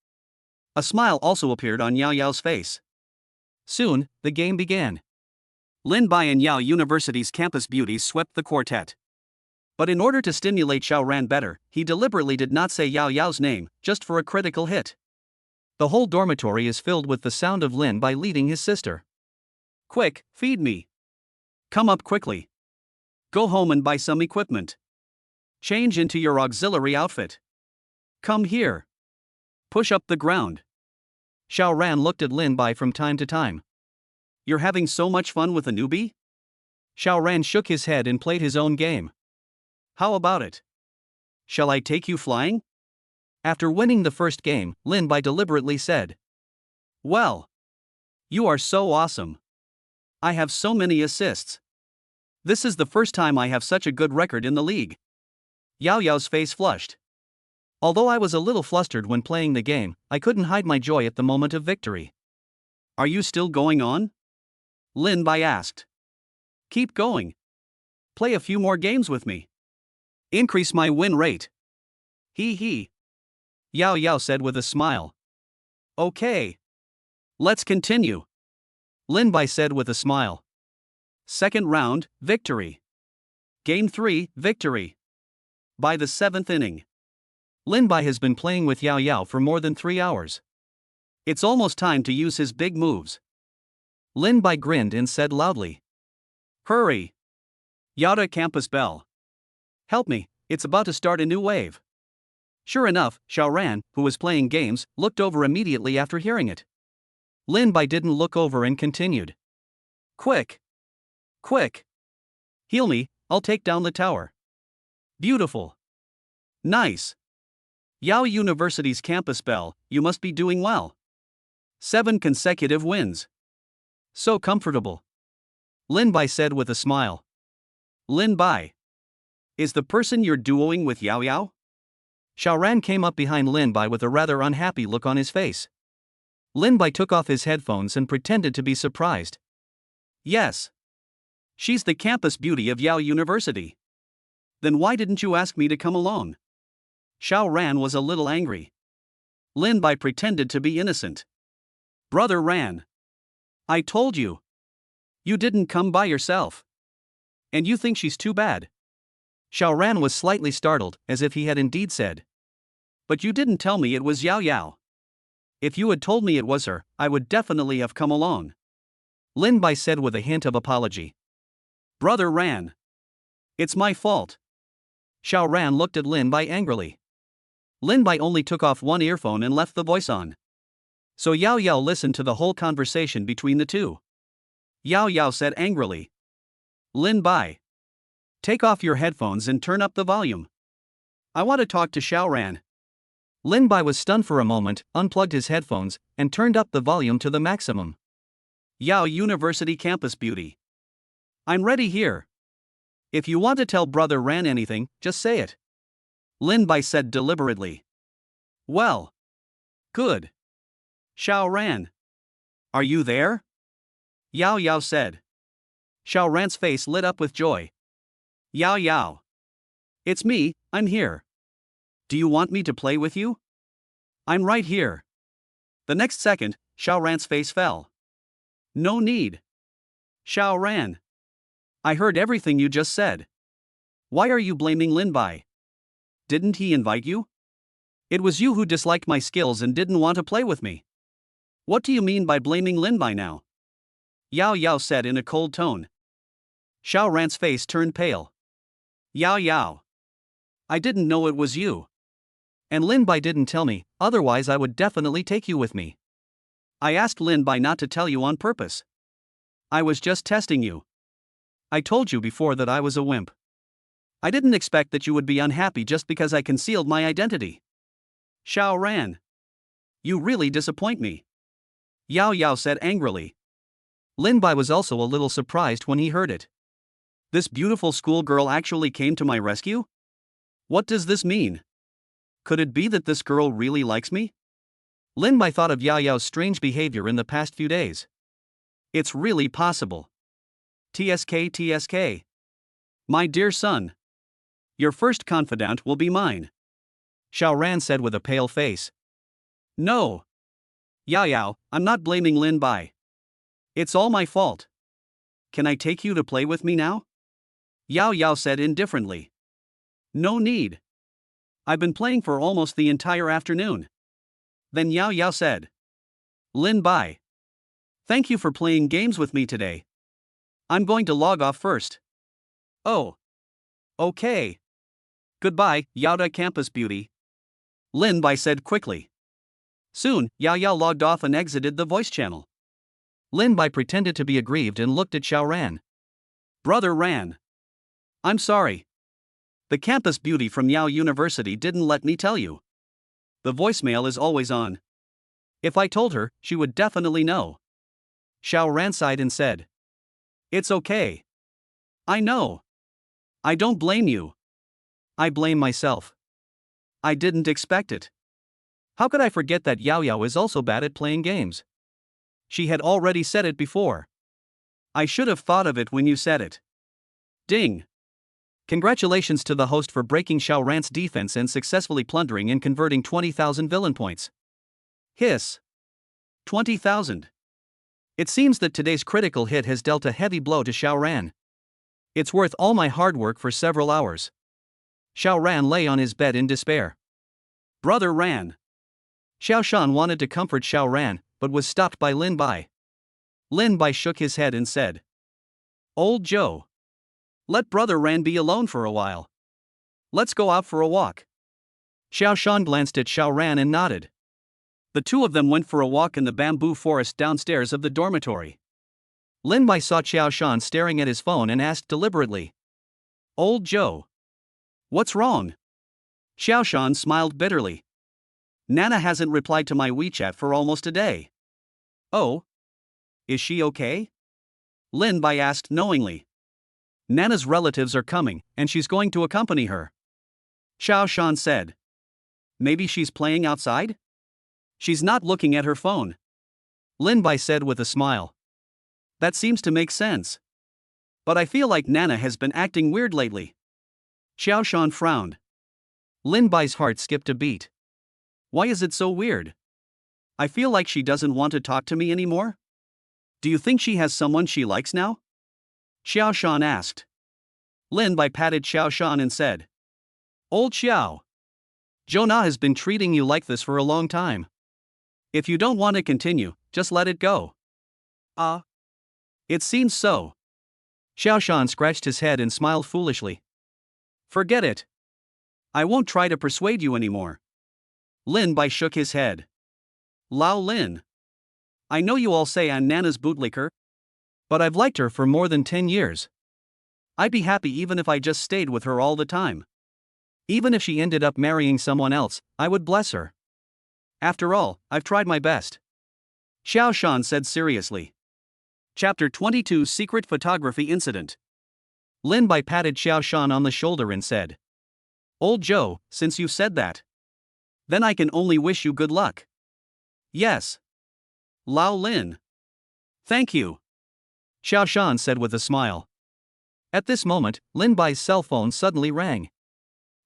A smile also appeared on Yao Yao's face. Soon, the game began. Lin Bai and Yao University's campus beauties swept the quartet. But in order to stimulate Xiao Ran better, he deliberately did not say Yao Yao's name, just for a critical hit. The whole dormitory is filled with the sound of Lin Bai leading his sister. Quick, feed me. Come up quickly. Go home and buy some equipment. Change into your auxiliary outfit. Come here. Push up the ground. Xiao Ran looked at Lin Bai from time to time. You're having so much fun with a newbie? Xiao Ran shook his head and played his own game. How about it? Shall I take you flying? After winning the first game, Lin Bai deliberately said. Well. You are so awesome. I have so many assists. This is the first time I have such a good record in the league. Yao Yao's face flushed. Although I was a little flustered when playing the game, I couldn't hide my joy at the moment of victory. Are you still going on? Lin Bai asked. Keep going. Play a few more games with me. Increase my win rate. He. Yao Yao said with a smile. Okay. Let's continue. Lin Bai said with a smile. Second round, victory. Game 3, victory. By the 7th inning. Lin Bai has been playing with Yao Yao for more than 3 hours. It's almost time to use his big moves. Lin Bai grinned and said loudly. Hurry. Yada campus bell. Help me, it's about to start a new wave. Sure enough, Xiao Ran, who was playing games, looked over immediately after hearing it. Lin Bai didn't look over and continued. Quick. Heal me, I'll take down the tower. Beautiful. Nice. Yao University's campus bell, you must be doing well. 7 consecutive wins. So comfortable. Lin Bai said with a smile. Lin Bai. Is the person you're duoing with Yao Yao? Xiao Ran came up behind Lin Bai with a rather unhappy look on his face. Lin Bai took off his headphones and pretended to be surprised. Yes. She's the campus beauty of Yao University. Then why didn't you ask me to come along? Xiao Ran was a little angry. Lin Bai pretended to be innocent. Brother Ran. I told you. You didn't come by yourself. And you think she's too bad? Xiao Ran was slightly startled, as if he had indeed said. But you didn't tell me it was Yao Yao. If you had told me it was her, I would definitely have come along. Lin Bai said with a hint of apology. Brother Ran. It's my fault. Xiao Ran looked at Lin Bai angrily. Lin Bai only took off one earphone and left the voice on. So Yao Yao listened to the whole conversation between the two. Yao Yao said angrily, Lin Bai, take off your headphones and turn up the volume. I want to talk to Xiaoran. Lin Bai was stunned for a moment, unplugged his headphones, and turned up the volume to the maximum. Yao University Campus Beauty. I'm ready here. If you want to tell Brother Ran anything, just say it. Lin Bai said deliberately. Well. Good. Xiaoran. Are you there? Yao Yao said. Xiaoran's face lit up with joy. Yao Yao. It's me, I'm here. Do you want me to play with you? I'm right here. The next second, Xiaoran's face fell. No need. Xiaoran. I heard everything you just said. Why are you blaming Lin Bai? Didn't he invite you? It was you who disliked my skills and didn't want to play with me. What do you mean by blaming Lin Bai now? Yao Yao said in a cold tone. Xiaoran's face turned pale. Yao Yao. I didn't know it was you. And Lin Bai didn't tell me, otherwise I would definitely take you with me. I asked Lin Bai not to tell you on purpose. I was just testing you. I told you before that I was a wimp. I didn't expect that you would be unhappy just because I concealed my identity. Xiaoran. You really disappoint me. Yao Yao said angrily. Lin Bai was also a little surprised when he heard it. This beautiful schoolgirl actually came to my rescue? What does this mean? Could it be that this girl really likes me? Lin Bai thought of Yao Yao's strange behavior in the past few days. It's really possible. TSK. My dear son. Your first confidant will be mine. Xiaoran said with a pale face. No. Yao Yao, I'm not blaming Lin Bai. It's all my fault. Can I take you to play with me now? Yao Yao said indifferently. No need. I've been playing for almost the entire afternoon. Then Yao Yao said. Lin Bai. Thank you for playing games with me today. I'm going to log off first. Oh. Okay. Goodbye, Yao Campus Beauty. Lin Bai said quickly. Soon, Yao Yao logged off and exited the voice channel. Lin Bai pretended to be aggrieved and looked at Xiaoran. Brother Ran. I'm sorry. The campus beauty from Yao University didn't let me tell you. The voicemail is always on. If I told her, she would definitely know. Xiaoran sighed and said. It's okay. I know. I don't blame you. I blame myself. I didn't expect it. How could I forget that Yao Yao is also bad at playing games? She had already said it before. I should have thought of it when you said it. Ding. Congratulations to the host for breaking Xiaoran's defense and successfully plundering and converting 20,000 villain points. Hiss. 20,000. It seems that today's critical hit has dealt a heavy blow to Xiaoran. It's worth all my hard work for several hours. Xiaoran lay on his bed in despair. Brother Ran. Xiaoshan wanted to comfort Xiaoran, but was stopped by Lin Bai. Lin Bai shook his head and said. Old Joe. Let Brother Ran be alone for a while. Let's go out for a walk. Xiaoshan glanced at Xiaoran and nodded. The two of them went for a walk in the bamboo forest downstairs of the dormitory. Lin Bai saw Xiaoshan staring at his phone and asked deliberately. Old Joe. What's wrong? Xiaoshan smiled bitterly. Nana hasn't replied to my WeChat for almost a day. Oh? Is she okay? Lin Bai asked knowingly. Nana's relatives are coming, and she's going to accompany her. Xiaoshan said. Maybe she's playing outside? She's not looking at her phone. Lin Bai said with a smile. That seems to make sense. But I feel like Nana has been acting weird lately. Xiaoshan frowned. Lin Bai's heart skipped a beat. Why is it so weird? I feel like she doesn't want to talk to me anymore. Do you think she has someone she likes now? Xiaoshan asked. Lin Bai patted Xiaoshan and said. Old Xiao. Jonah has been treating you like this for a long time. If you don't want to continue, just let it go. It seems so. Xiaoshan scratched his head and smiled foolishly. Forget it. I won't try to persuade you anymore. Lin Bai shook his head. Lao Lin. I know you all say I'm Nana's bootlicker, but I've liked her for more than 10 years. I'd be happy even if I just stayed with her all the time. Even if she ended up marrying someone else, I would bless her. After all, I've tried my best. Xiao Shan said seriously. Chapter 22 Secret Photography Incident. Lin Bai patted Xiao Shan on the shoulder and said, Old Joe, since you said that, then I can only wish you good luck. Yes. Lao Lin. Thank you. Xiao Shan said with a smile. At this moment, Lin Bai's cell phone suddenly rang.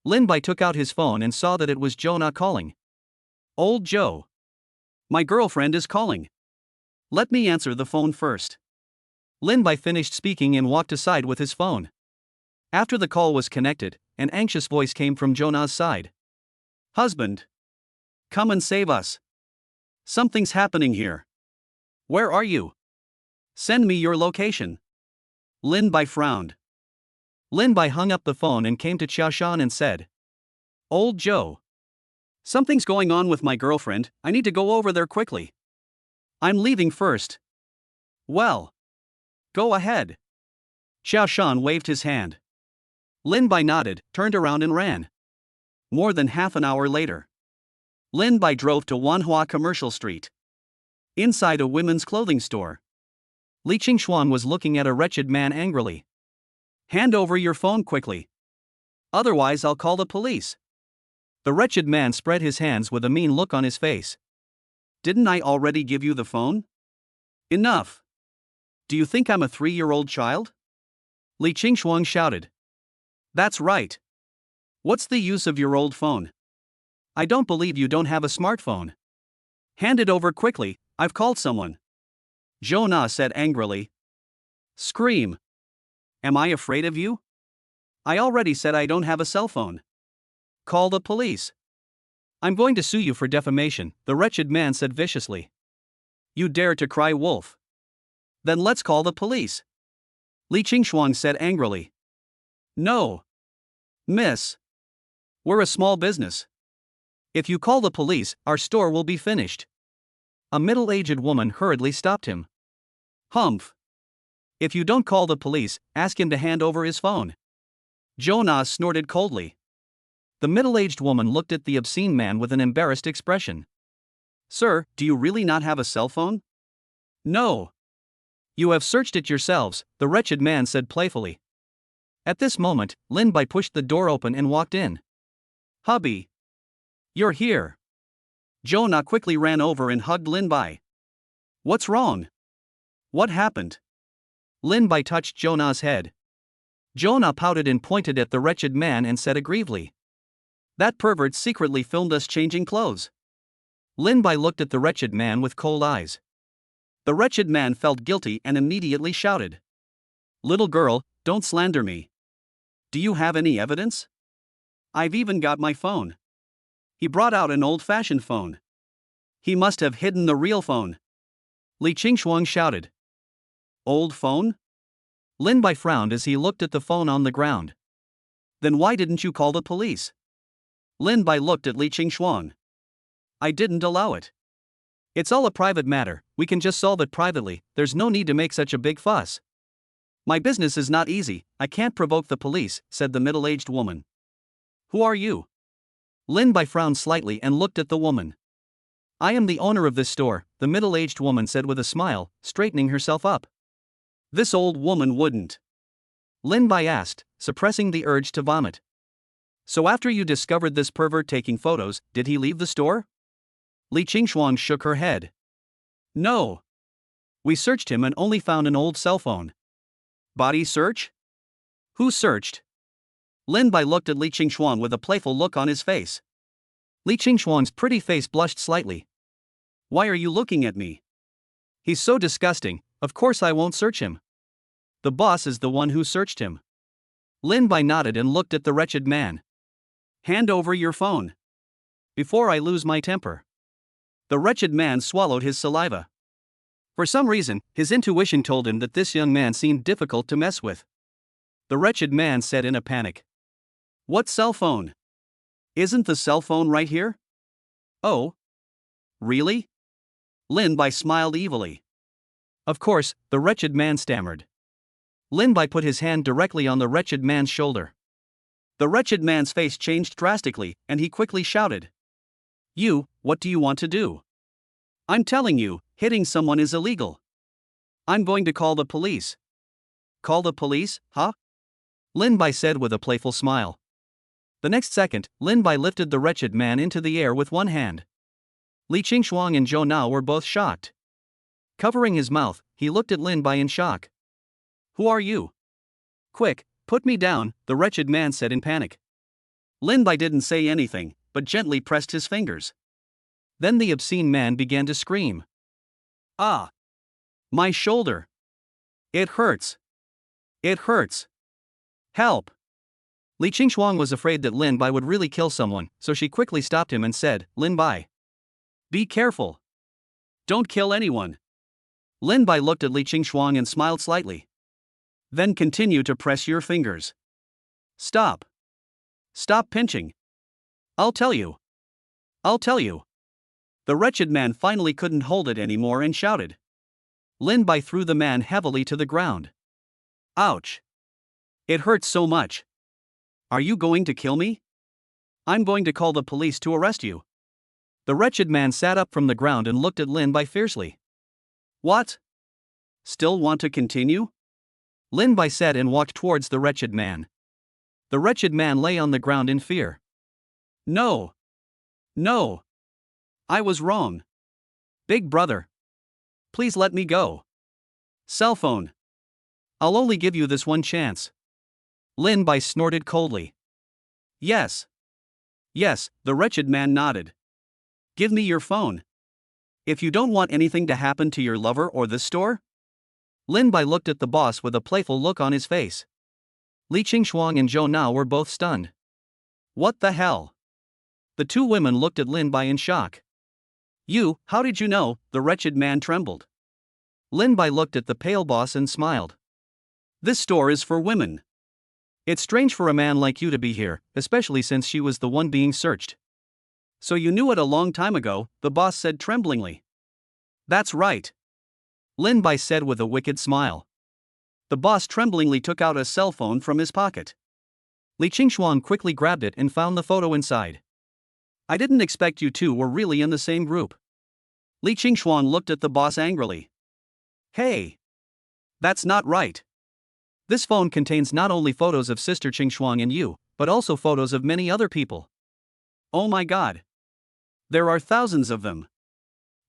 Lin Bai took out his phone and saw that it was Jonah calling. Old Joe. My girlfriend is calling. Let me answer the phone first. Lin Bai finished speaking and walked aside with his phone. After the call was connected, an anxious voice came from Jonah's side. Husband. Come and save us. Something's happening here. Where are you? Send me your location. Lin Bai frowned. Lin Bai hung up the phone and came to Xiao Shan and said, Old Joe. Something's going on with my girlfriend, I need to go over there quickly. I'm leaving first. Well. Go ahead. Xiao Shan waved his hand. Lin Bai nodded, turned around and ran. More than half an hour later, Lin Bai drove to Wanhua Commercial Street. Inside a women's clothing store, Li Qingxuan was looking at a wretched man angrily. Hand over your phone quickly. Otherwise I'll call the police. The wretched man spread his hands with a mean look on his face. Didn't I already give you the phone? Enough. Do you think I'm a 3-year-old child? Li Qingxuan shouted. That's right. What's the use of your old phone? I don't believe you don't have a smartphone. Hand it over quickly, I've called someone. Zhou Na said angrily. Scream. Am I afraid of you? I already said I don't have a cell phone. Call the police. I'm going to sue you for defamation, the wretched man said viciously. You dare to cry wolf? Then let's call the police. Li Qingxuan said angrily. No. Miss. We're a small business. If you call the police, our store will be finished. A middle-aged woman hurriedly stopped him. Humph. If you don't call the police, ask him to hand over his phone. Jonas snorted coldly. The middle-aged woman looked at the obscene man with an embarrassed expression. Sir, do you really not have a cell phone? No. You have searched it yourselves, the wretched man said playfully. At this moment, Lin Bai pushed the door open and walked in. Hubby. You're here. Jonah quickly ran over and hugged Lin Bai. What's wrong? What happened? Lin Bai touched Jonah's head. Jonah pouted and pointed at the wretched man and said aggrievedly. That pervert secretly filmed us changing clothes. Lin Bai looked at the wretched man with cold eyes. The wretched man felt guilty and immediately shouted. Little girl, don't slander me. Do you have any evidence? I've even got my phone. He brought out an old-fashioned phone. He must have hidden the real phone. Li Qingxuan shouted. Old phone? Lin Bai frowned as he looked at the phone on the ground. Then why didn't you call the police? Lin Bai looked at Li Qingxuan. I didn't allow it. It's all a private matter, we can just solve it privately, there's no need to make such a big fuss. My business is not easy, I can't provoke the police, said the middle-aged woman. Who are you? Lin Bai frowned slightly and looked at the woman. I am the owner of this store, the middle-aged woman said with a smile, straightening herself up. This old woman wouldn't. Lin Bai asked, suppressing the urge to vomit. So after you discovered this pervert taking photos, did he leave the store? Li Qingxuan shook her head. No. We searched him and only found an old cell phone. Body search? Who searched? Lin Bai looked at Li Qingxuan with a playful look on his face. Li Qingxuan's pretty face blushed slightly. Why are you looking at me? He's so disgusting, of course I won't search him. The boss is the one who searched him. Lin Bai nodded and looked at the wretched man. Hand over your phone. Before I lose my temper. The wretched man swallowed his saliva. For some reason, his intuition told him that this young man seemed difficult to mess with. The wretched man said in a panic. What cell phone? Isn't the cell phone right here? Oh. Really? Lin Bai smiled evilly. Of course, the wretched man stammered. Lin Bai put his hand directly on the wretched man's shoulder. The wretched man's face changed drastically, and he quickly shouted. You, what do you want to do? I'm telling you, hitting someone is illegal. I'm going to call the police. Call the police, huh? Lin Bai said with a playful smile. The next second, Lin Bai lifted the wretched man into the air with one hand. Li Qingshuang and Zhou Na were both shocked. Covering his mouth, he looked at Lin Bai in shock. Who are you? Quick, put me down, the wretched man said in panic. Lin Bai didn't say anything, but gently pressed his fingers. Then the obscene man began to scream. Ah! My shoulder! It hurts! It hurts! Help! Li Qingshuang was afraid that Lin Bai would really kill someone, so she quickly stopped him and said, Lin Bai, be careful! Don't kill anyone! Lin Bai looked at Li Qingshuang and smiled slightly. Then continue to press your fingers. Stop! Stop pinching! I'll tell you! I'll tell you! The wretched man finally couldn't hold it anymore and shouted. Lin Bai threw the man heavily to the ground. Ouch! It hurts so much! Are you going to kill me? I'm going to call the police to arrest you. The wretched man sat up from the ground and looked at Lin Bai fiercely. What? Still want to continue? Lin Bai said and walked towards the wretched man. The wretched man lay on the ground in fear. No! No! I was wrong. Big brother. Please let me go. Cell phone. I'll only give you this one chance. Lin Bai snorted coldly. Yes. Yes, the wretched man nodded. Give me your phone. If you don't want anything to happen to your lover or the store? Lin Bai looked at the boss with a playful look on his face. Li Qingshuang and Zhou Na were both stunned. What the hell? The two women looked at Lin Bai in shock. You, how did you know? The wretched man trembled. Lin Bai looked at the pale boss and smiled. This store is for women. It's strange for a man like you to be here, especially since she was the one being searched. So you knew it a long time ago, the boss said tremblingly. That's right. Lin Bai said with a wicked smile. The boss tremblingly took out a cell phone from his pocket. Li Qingshuang quickly grabbed it and found the photo inside. I didn't expect you two were really in the same group. Li Qingshuang looked at the boss angrily. Hey! That's not right. This phone contains not only photos of Sister Qingshuang and you, but also photos of many other people. Oh my god. There are thousands of them.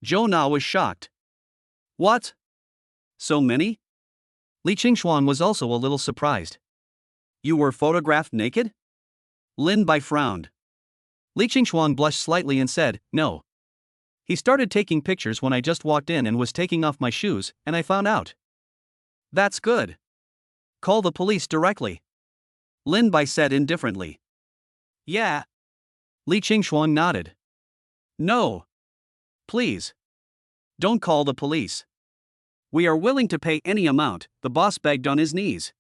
Zhou Na was shocked. What? So many? Li Qingshuang was also a little surprised. You were photographed naked? Lin Bai frowned. Li Qingshuang blushed slightly and said, no. He started taking pictures when I just walked in and was taking off my shoes, and I found out. That's good. Call the police directly. Lin Bai said indifferently. Yeah. Li Qingshuang nodded. No. Please. Don't call the police. We are willing to pay any amount, the boss begged on his knees.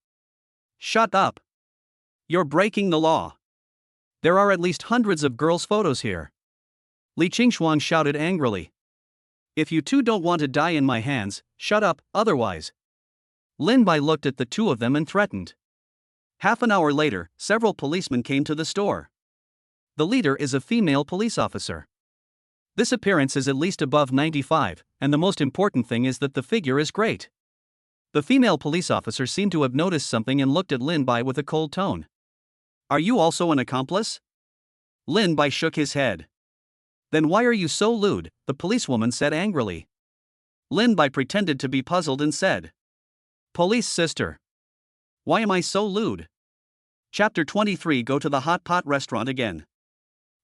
Shut up. You're breaking the law. There are at least hundreds of girls' photos here. Li Qingshuang shouted angrily. If you two don't want to die in my hands, shut up, otherwise. Lin Bai looked at the two of them and threatened. Half an hour later, several policemen came to the store. The leader is a female police officer. This appearance is at least above 95, and the most important thing is that the figure is great. The female police officer seemed to have noticed something and looked at Lin Bai with a cold tone. Are you also an accomplice? Lin Bai shook his head. Then why are you so lewd? The policewoman said angrily. Lin Bai pretended to be puzzled and said. Police sister. Why am I so lewd? Chapter 23. Go to the hot pot restaurant again.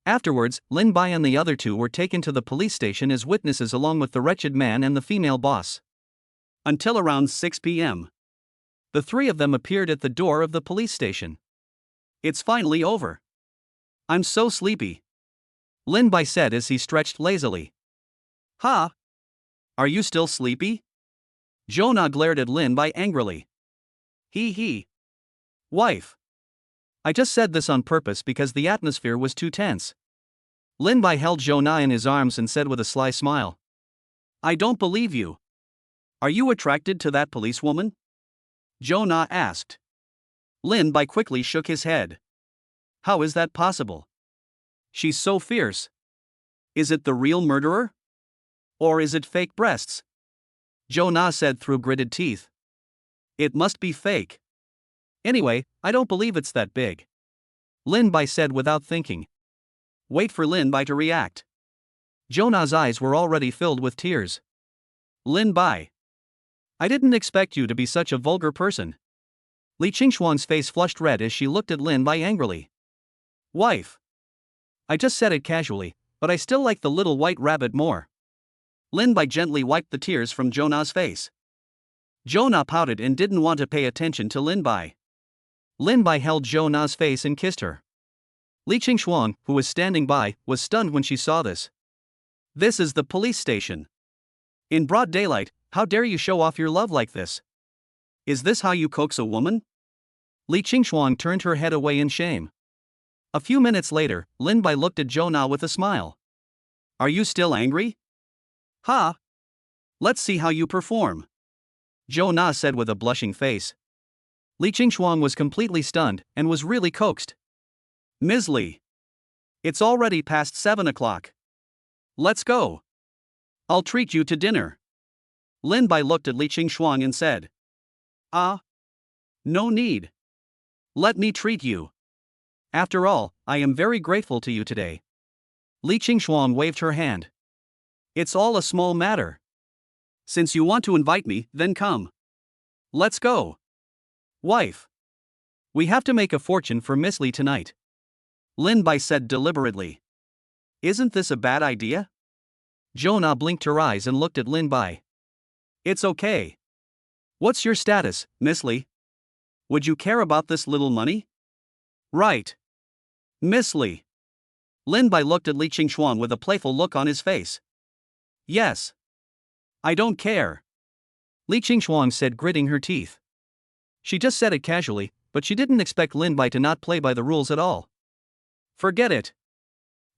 Afterwards, Lin Bai and the other two were taken to the police station as witnesses along with the wretched man and the female boss. Until around 6 p.m. The three of them appeared at the door of the police station. It's finally over. I'm so sleepy. Lin Bai said as he stretched lazily. Ha! Are you still sleepy? Zhou Na glared at Lin Bai angrily. He. Wife. I just said this on purpose because the atmosphere was too tense. Lin Bai held Zhou Na in his arms and said with a sly smile. I don't believe you. Are you attracted to that policewoman? Zhou Na asked. Lin Bai quickly shook his head. How is that possible? She's so fierce. Is it the real murderer? Or is it fake breasts? Zhou Na said through gritted teeth. It must be fake. Anyway, I don't believe it's that big. Lin Bai said without thinking. Wait for Lin Bai to react. Zhou Na's eyes were already filled with tears. Lin Bai. I didn't expect you to be such a vulgar person. Li Qingxuang's face flushed red as she looked at Lin Bai angrily. Wife. I just said it casually, but I still like the little white rabbit more. Lin Bai gently wiped the tears from Zhou Na's face. Zhou Na pouted and didn't want to pay attention to Lin Bai. Lin Bai held Zhou Na's face and kissed her. Li Qingxuang, who was standing by, was stunned when she saw this. This is the police station. In broad daylight, how dare you show off your love like this? Is this how you coax a woman? Li Qingxuang turned her head away in shame. A few minutes later, Lin Bai looked at Zhou Na with a smile. Are you still angry? Ha! Let's see how you perform. Zhou Na said with a blushing face. Li Qingxuang was completely stunned and was really coaxed. Ms. Li. It's already past 7 o'clock. Let's go. I'll treat you to dinner. Lin Bai looked at Li Qingxuang and said. No need. Let me treat you. After all, I am very grateful to you today. Li Qingxuang waved her hand. It's all a small matter. Since you want to invite me, then come. Let's go. Wife. We have to make a fortune for Miss Li tonight. Lin Bai said deliberately. Isn't this a bad idea? Zhou Na blinked her eyes and looked at Lin Bai. It's okay. What's your status, Miss Li? Would you care about this little money? Right. Miss Li. Lin Bai looked at Li Qingxuang with a playful look on his face. Yes. I don't care. Li Qingxuang said, gritting her teeth. She just said it casually, but she didn't expect Lin Bai to not play by the rules at all. Forget it.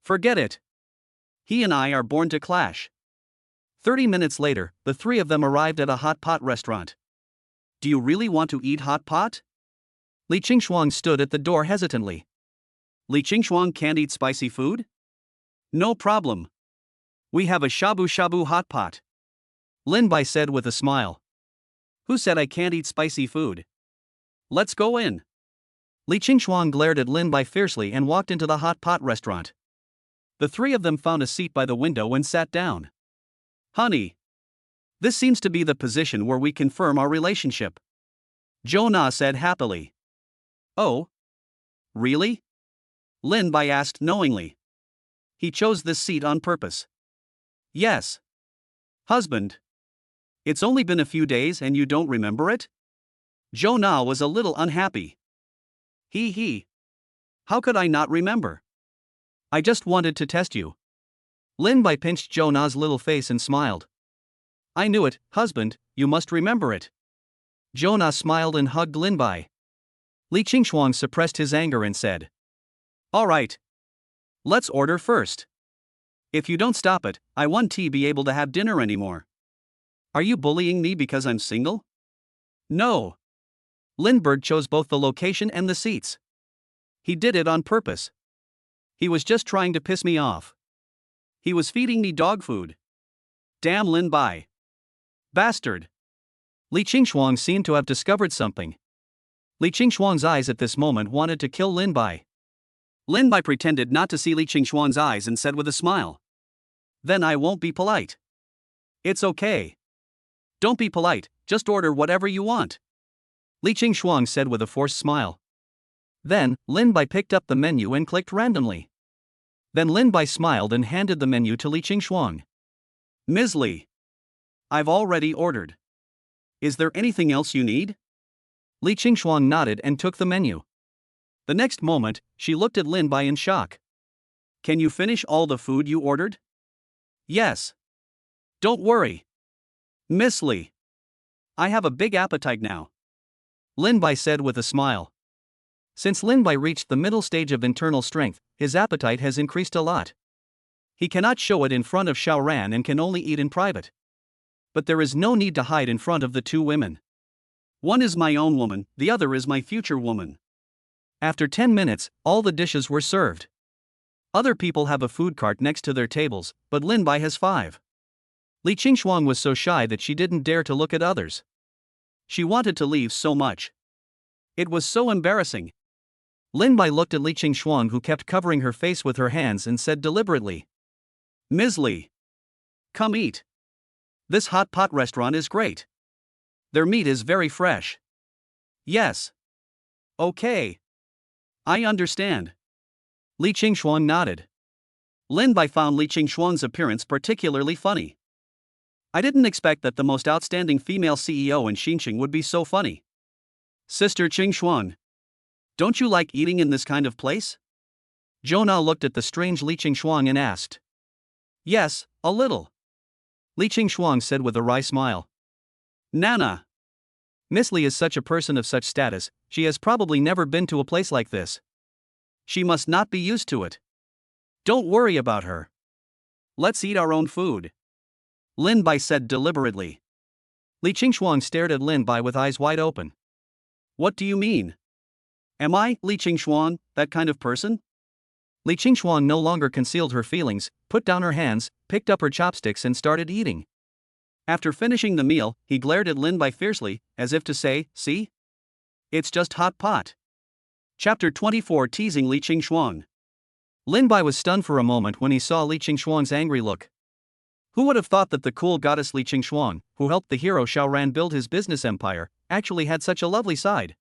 Forget it. He and I are born to clash. 30 minutes later, the three of them arrived at a hot pot restaurant. Do you really want to eat hot pot? Li Qingxuang stood at the door hesitantly. Li Qingxuang can't eat spicy food? No problem. We have a shabu-shabu hot pot. Lin Bai said with a smile. Who said I can't eat spicy food? Let's go in. Li Qingxuang glared at Lin Bai fiercely and walked into the hot pot restaurant. The three of them found a seat by the window and sat down. Honey. This seems to be the position where we confirm our relationship. Zhou Na said happily. Oh? Really? Lin Bai asked knowingly. He chose this seat on purpose. Yes. Husband. It's only been a few days and you don't remember it? Zhou Na was a little unhappy. He. How could I not remember? I just wanted to test you. Lin Bai pinched Zhou Na's little face and smiled. I knew it, husband, you must remember it. Zhou Na smiled and hugged Lin Bai. Li Qingxuang suppressed his anger and said. All right. Let's order first. If you don't stop it, I won't be able to have dinner anymore. Are you bullying me because I'm single? No. Lindbergh chose both the location and the seats. He did it on purpose. He was just trying to piss me off. He was feeding me dog food. Damn Lin Bai. Bastard. Li Qingxuang seemed to have discovered something. Li Qingxuang's eyes at this moment wanted to kill Lin Bai. Lin Bai pretended not to see Li Qingxuang's eyes and said with a smile. Then I won't be polite. It's okay. Don't be polite, just order whatever you want. Li Qingxuang said with a forced smile. Then, Lin Bai picked up the menu and clicked randomly. Then Lin Bai smiled and handed the menu to Li Qingxuang. Ms. Li. I've already ordered. Is there anything else you need? Li Qingxuang nodded and took the menu. The next moment, she looked at Lin Bai in shock. Can you finish all the food you ordered? Yes. Don't worry. Miss Li. I have a big appetite now. Lin Bai said with a smile. Since Lin Bai reached the middle stage of internal strength, his appetite has increased a lot. He cannot show it in front of Xiao Ran and can only eat in private. But there is no need to hide in front of the two women. One is my own woman, the other is my future woman. After 10 minutes, all the dishes were served. Other people have a food cart next to their tables, but Lin Bai has 5. Li Qingshuang was so shy that she didn't dare to look at others. She wanted to leave so much. It was so embarrassing. Lin Bai looked at Li Qingshuang, who kept covering her face with her hands, and said deliberately, "Ms. Li, come eat. This hot pot restaurant is great. Their meat is very fresh." "Yes. Okay. I understand." Li Qingshuang nodded. Lin Bai found Li Qingshuang's appearance particularly funny. "I didn't expect that the most outstanding female CEO in Xinjiang would be so funny. Sister Qingshuang, don't you like eating in this kind of place?" Zhou Na looked at the strange Li Qingshuang and asked. "Yes, a little," Li Qingshuang said with a wry smile. "Nana. Miss Li is such a person of such status, she has probably never been to a place like this. She must not be used to it. Don't worry about her. Let's eat our own food," Lin Bai said deliberately. Li Qingshuang stared at Lin Bai with eyes wide open. "What do you mean? Am I, Li Qingshuang, that kind of person?" Li Qingshuang no longer concealed her feelings, put down her hands, picked up her chopsticks and started eating. After finishing the meal, he glared at Lin Bai fiercely, as if to say, "See? It's just hot pot." Chapter 24, Teasing Li Qingshuang. Lin Bai was stunned for a moment when he saw Li Qingshuang's angry look. Who would have thought that the cool goddess Li Qingshuang, who helped the hero Xiaoran build his business empire, actually had such a lovely side?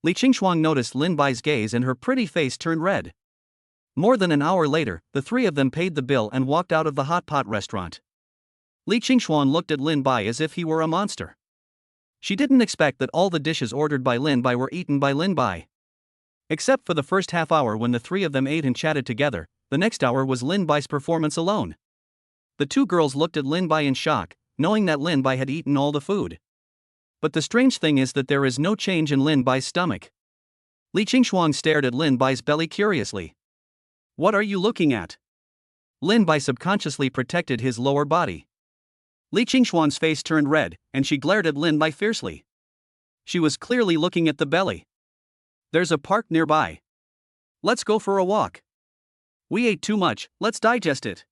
Li Qingshuang noticed Lin Bai's gaze and her pretty face turned red. More than an hour later, the three of them paid the bill and walked out of the hot pot restaurant. Li Qingshuang looked at Lin Bai as if he were a monster. She didn't expect that all the dishes ordered by Lin Bai were eaten by Lin Bai. Except for the first half hour when the three of them ate and chatted together, the next hour was Lin Bai's performance alone. The two girls looked at Lin Bai in shock, knowing that Lin Bai had eaten all the food. But the strange thing is that there is no change in Lin Bai's stomach. Li Qingshuang stared at Lin Bai's belly curiously. "What are you looking at?" Lin Bai subconsciously protected his lower body. Li Qingshuang's face turned red, and she glared at Lin Bai fiercely. She was clearly looking at the belly. "There's a park nearby. Let's go for a walk. We ate too much, let's digest it,"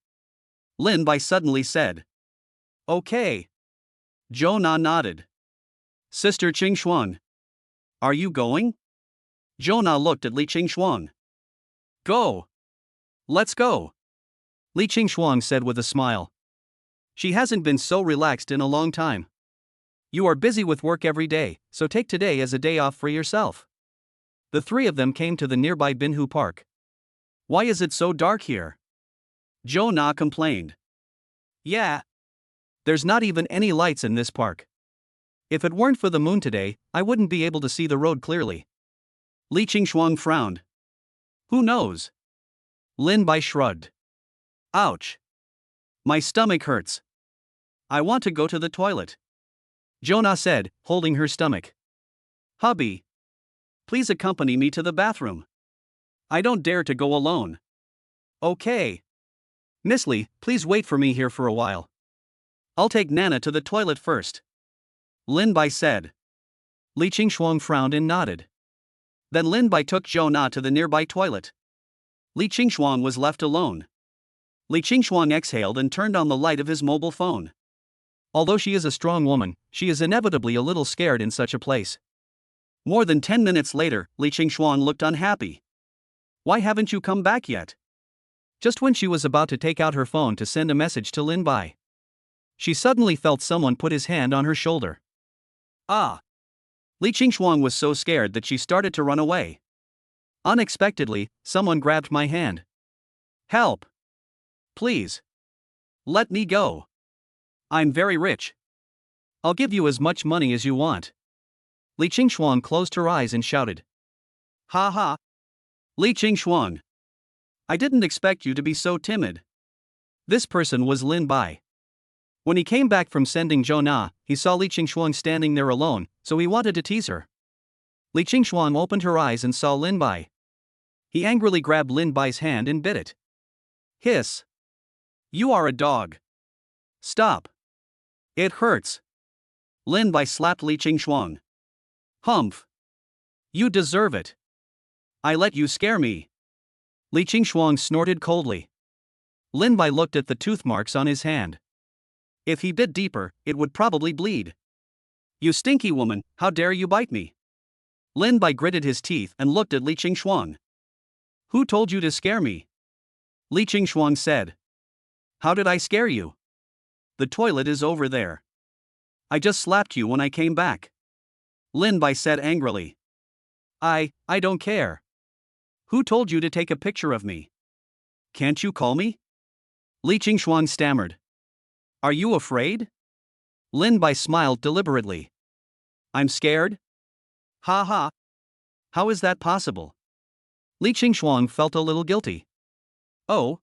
Lin Bai suddenly said. "Okay." Zhou Na nodded. "Sister Qingshuang, are you going?" Zhou Na looked at Li Qingshuang. "Go. Let's go," Li Qingshuang said with a smile. She hasn't been so relaxed in a long time. "You are busy with work every day, so take today as a day off for yourself." The three of them came to the nearby Binhu Park. "Why is it so dark here?" Zhou Na complained. "Yeah. There's not even any lights in this park. If it weren't for the moon today, I wouldn't be able to see the road clearly." Li Qingshuang frowned. "Who knows?" Lin Bai shrugged. "Ouch. My stomach hurts. I want to go to the toilet," Zhou Na said, holding her stomach. "Hubby, please accompany me to the bathroom. I don't dare to go alone." "Okay. Miss Li, please wait for me here for a while. I'll take Nana to the toilet first," Lin Bai said. Li Qingshuang frowned and nodded. Then Lin Bai took Zhou Na to the nearby toilet. Li Qingshuang was left alone. Li Qingshuang exhaled and turned on the light of his mobile phone. Although she is a strong woman, she is inevitably a little scared in such a place. More than 10 minutes later, Li Qingshuang looked unhappy. "Why haven't you come back yet?" Just when she was about to take out her phone to send a message to Lin Bai, she suddenly felt someone put his hand on her shoulder. "Ah!" Li Qingshuang was so scared that she started to run away. Unexpectedly, someone grabbed my hand. "Help! Please! Let me go! I'm very rich. I'll give you as much money as you want." Li Qingshuang closed her eyes and shouted. "Ha ha! Li Qingshuang! I didn't expect you to be so timid." This person was Lin Bai. When he came back from sending Zhou Na, he saw Li Qingshuang standing there alone, so he wanted to tease her. Li Qingshuang opened her eyes and saw Lin Bai. He angrily grabbed Lin Bai's hand and bit it. "Hiss! You are a dog. Stop. It hurts. Lin Bai slapped Li Qingxuang. Humph. You deserve it. I let you scare me. Li Qingxuang snorted coldly. Lin Bai looked at the tooth marks on his hand. If he bit deeper, it would probably bleed. You stinky woman, how dare you bite me? Lin Bai gritted his teeth and looked at Li Qingxuang. Who told you to scare me? Li Qingxuang said. How did I scare you? The toilet is over there. I just slapped you when I came back. Lin Bai said angrily. I don't care. Who told you to take a picture of me? Can't you call me? Li Qingxuang stammered. Are you afraid? Lin Bai smiled deliberately. I'm scared? Ha ha. How is that possible? Li Qingxuang felt a little guilty. Oh?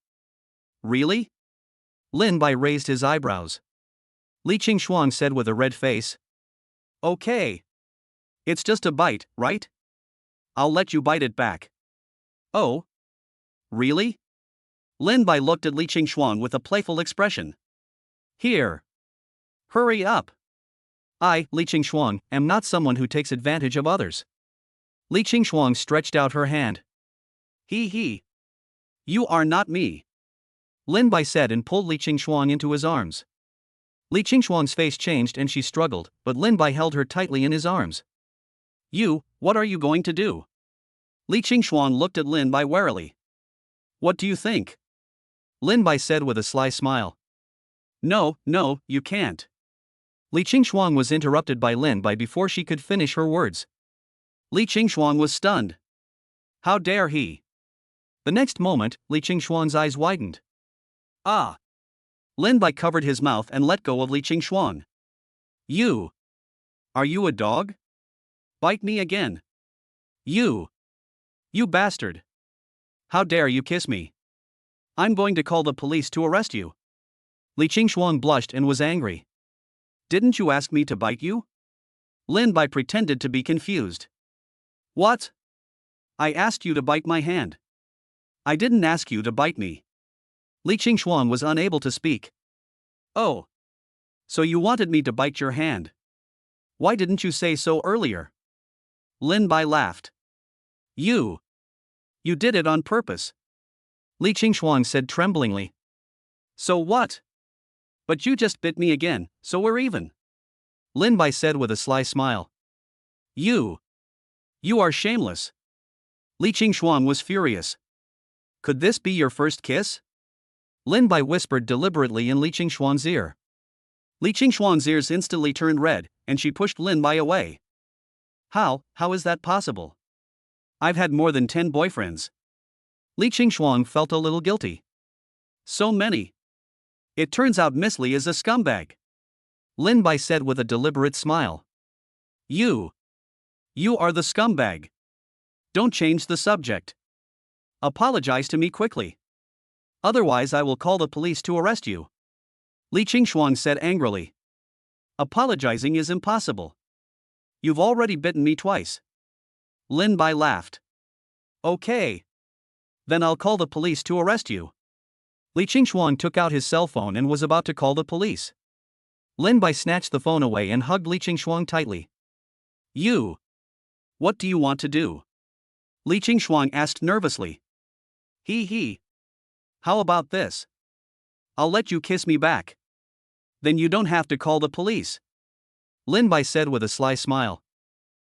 Really? Lin Bai raised his eyebrows. Li Qingxuang said with a red face. Okay. It's just a bite, right? I'll let you bite it back. Oh? Really? Lin Bai looked at Li Qingxuang with a playful expression. Here. Hurry up. I, Li Qingxuang, am not someone who takes advantage of others. Li Qingxuang stretched out her hand. He. You are not me. Lin Bai said and pulled Li Qingxuang into his arms. Li Qingxuang's face changed and she struggled, but Lin Bai held her tightly in his arms. What are you going to do? Li Qingxuang looked at Lin Bai warily. What do you think? Lin Bai said with a sly smile. No, you can't. Li Qingxuang was interrupted by Lin Bai before she could finish her words. Li Qingxuang was stunned. How dare he? The next moment, Li Qingxuang's eyes widened. Ah! Lin Bai covered his mouth and let go of Li Qingxuang. Are you a dog? Bite me again. You bastard. How dare you kiss me? I'm going to call the police to arrest you. Li Qingxuang blushed and was angry. Didn't you ask me to bite you? Lin Bai pretended to be confused. What? I asked you to bite my hand. I didn't ask you to bite me. Li Qingxuang was unable to speak. Oh. So you wanted me to bite your hand. Why didn't you say so earlier? Lin Bai laughed. You did it on purpose. Li Qingxuang said tremblingly. So what? But you just bit me again, so we're even. Lin Bai said with a sly smile. You are shameless. Li Qingxuang was furious. Could this be your first kiss? Lin Bai whispered deliberately in Li Qingxuang's ear. Li Qingxuang's ears instantly turned red, and she pushed Lin Bai away. How is that possible? I've had more than 10 boyfriends. Li Qingxuang felt a little guilty. So many. It turns out Miss Li is a scumbag. Lin Bai said with a deliberate smile. You are the scumbag. Don't change the subject. Apologize to me quickly. Otherwise I will call the police to arrest you. Li Qingxuang said angrily. Apologizing is impossible. You've already bitten me twice. Lin Bai laughed. Okay. Then I'll call the police to arrest you. Li Qingxuang took out his cell phone and was about to call the police. Lin Bai snatched the phone away and hugged Li Qingxuang tightly. What do you want to do? Li Qingxuang asked nervously. He. How about this? I'll let you kiss me back. Then you don't have to call the police. Lin Bai said with a sly smile.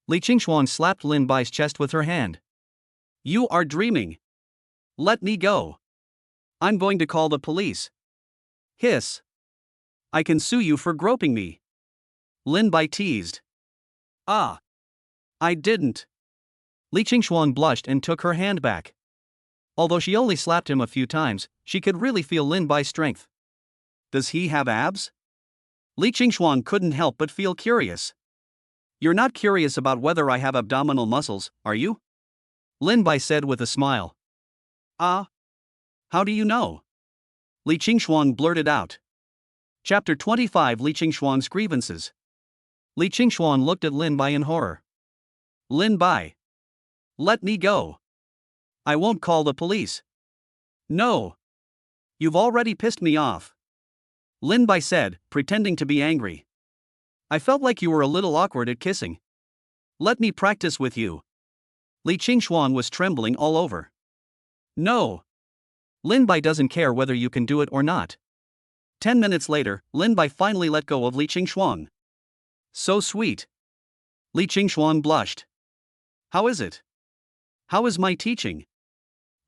Li Qingxuang slapped Lin Bai's chest with her hand. You are dreaming. Let me go. I'm going to call the police. Hiss. I can sue you for groping me. Lin Bai teased. Ah. I didn't. Li Qingxuang blushed and took her hand back. Although she only slapped him a few times, she could really feel Lin Bai's strength. Does he have abs? Li Qingxuang couldn't help but feel curious. You're not curious about whether I have abdominal muscles, are you? Lin Bai said with a smile. Ah? How do you know? Li Qingxuang blurted out. Chapter 25 Li Qingxuang's Grievances. Li Qingxuang looked at Lin Bai in horror. Lin Bai. Let me go. I won't call the police. No. You've already pissed me off. Lin Bai said, pretending to be angry. I felt like you were a little awkward at kissing. Let me practice with you. Li Qingxuan was trembling all over. No. Lin Bai doesn't care whether you can do it or not. 10 minutes later, Lin Bai finally let go of Li Qingxuan. So sweet. Li Qingxuan blushed. How is it? How is my teaching?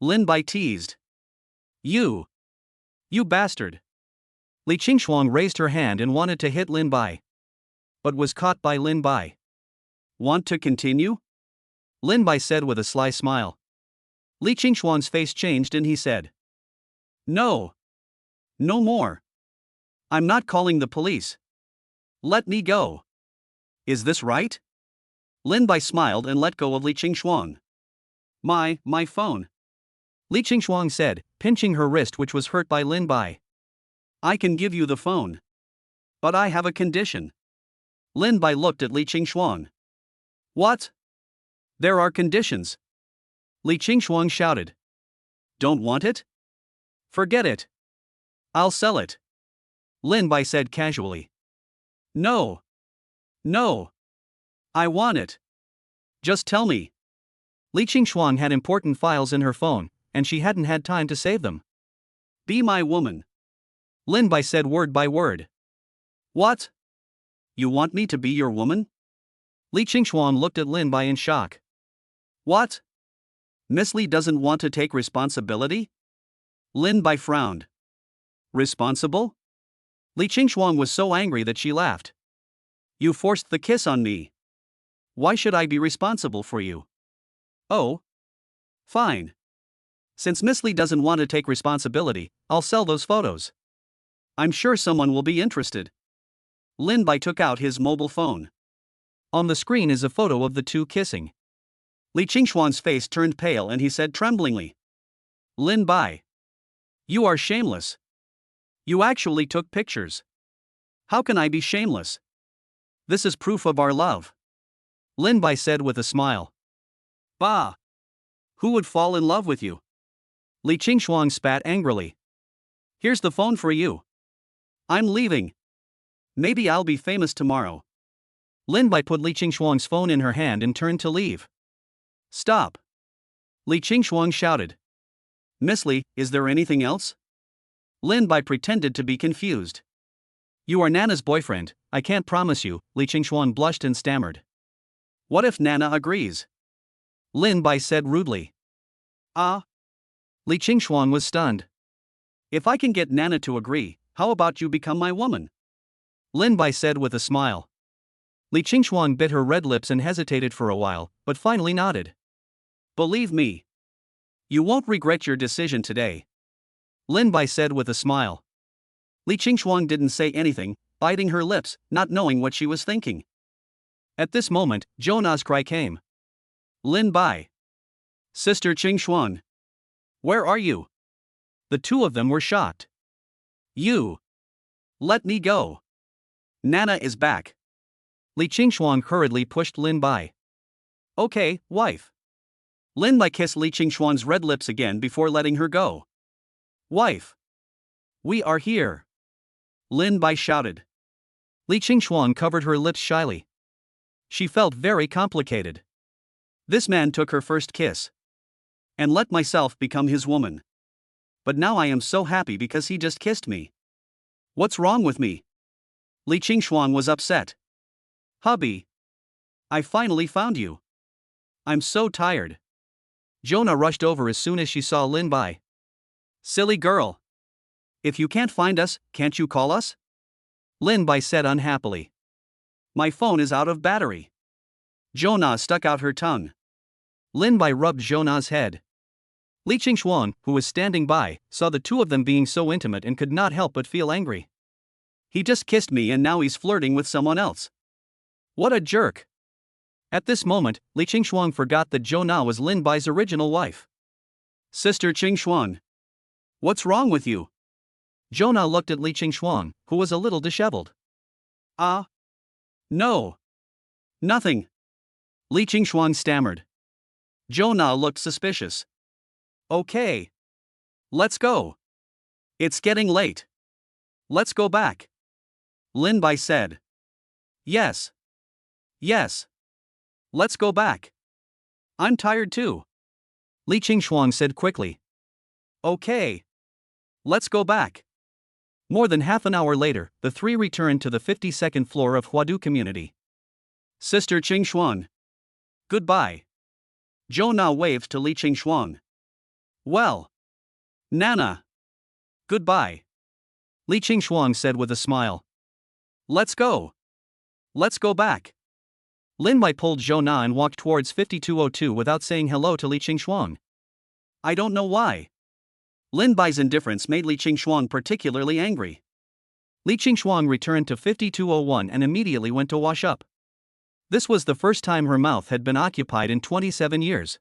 Lin Bai teased. You bastard. Li Qingxuan raised her hand and wanted to hit Lin Bai, but was caught by Lin Bai. Want to continue? Lin Bai said with a sly smile. Li Qingxuan's face changed and he said, No. No more. I'm not calling the police. Let me go. Is this right? Lin Bai smiled and let go of Li Qingxuan. My phone. Li Qingxuan said, pinching her wrist which was hurt by Lin Bai. I can give you the phone. But I have a condition. Lin Bai looked at Li Qingxuan. What? There are conditions. Li Qingxuan shouted. Don't want it? Forget it. I'll sell it. Lin Bai said casually. No. No. I want it. Just tell me. Li Qingxuan had important files in her phone, and she hadn't had time to save them. Be my woman. Lin Bai said word by word. What? You want me to be your woman? Li Qingxuan looked at Lin Bai in shock. What? Miss Li doesn't want to take responsibility? Lin Bai frowned. Responsible? Li Qingxuan was so angry that she laughed. You forced the kiss on me. Why should I be responsible for you? Oh. Fine. Since Miss Li doesn't want to take responsibility, I'll sell those photos. I'm sure someone will be interested. Lin Bai took out his mobile phone. On the screen is a photo of the two kissing. Li Qingxuan's face turned pale and he said tremblingly. Lin Bai. You are shameless. You actually took pictures. How can I be shameless? This is proof of our love. Lin Bai said with a smile. Bah! Who would fall in love with you? Li Qingxuan spat angrily. Here's the phone for you. I'm leaving. Maybe I'll be famous tomorrow. Lin Bai put Li Qingxuan's phone in her hand and turned to leave. Stop! Li Qingxuan shouted. Miss Li, is there anything else? Lin Bai pretended to be confused. You are Nana's boyfriend, I can't promise you, Li Qingxuan blushed and stammered. What if Nana agrees? Lin Bai said rudely. Ah? Li Qingxuan was stunned. If I can get Nana to agree, how about you become my woman? Lin Bai said with a smile. Li Qingxuan bit her red lips and hesitated for a while, but finally nodded. Believe me. You won't regret your decision today. Lin Bai said with a smile. Li Qingxuan didn't say anything, biting her lips, not knowing what she was thinking. At this moment, Jona's cry came. Lin Bai. Sister Qingxuan. Where are you? The two of them were shocked. You. Let me go. Nana is back. Li Qingxuan hurriedly pushed Lin Bai. Okay, wife. Lin Bai kissed Li Qingxuan's red lips again before letting her go. Wife. We are here. Lin Bai shouted. Li Qingxuan covered her lips shyly. She felt very complicated. This man took her first kiss. And let myself become his woman. But now I am so happy because he just kissed me. What's wrong with me? Li Qingxuan was upset. Hubby. I finally found you. I'm so tired. Jonah rushed over as soon as she saw Lin Bai. Silly girl. If you can't find us, can't you call us? Lin Bai said unhappily. My phone is out of battery. Jonah stuck out her tongue. Lin Bai rubbed Jonah's head. Li Qingxuan, who was standing by, saw the two of them being so intimate and could not help but feel angry. He just kissed me and now he's flirting with someone else. What a jerk. At this moment, Li Qingxuan forgot that Jonah was Lin Bai's original wife. Sister Qingxuan. What's wrong with you? Jonah looked at Li Qingxuan, who was a little disheveled. No. Nothing. Li Qingxuan stammered. Jonah looked suspicious. Okay. Let's go. It's getting late. Let's go back. Lin Bai said. Yes. Yes. Let's go back. I'm tired too. Li Qingshuang said quickly. Okay. Let's go back. More than half an hour later, the three returned to the 52nd floor of Huadu Community. Sister Qingshuang. Goodbye. Zhou Na waved to Li Qingshuang. Well. Nana. Goodbye. Li Qingshuang said with a smile. Let's go. Let's go back. Lin Bai pulled Zhou Na and walked towards 5202 without saying hello to Li Qingshuang. I don't know why. Lin Bai's indifference made Li Qingshuang particularly angry. Li Qingshuang returned to 5201 and immediately went to wash up. This was the first time her mouth had been occupied in 27 years.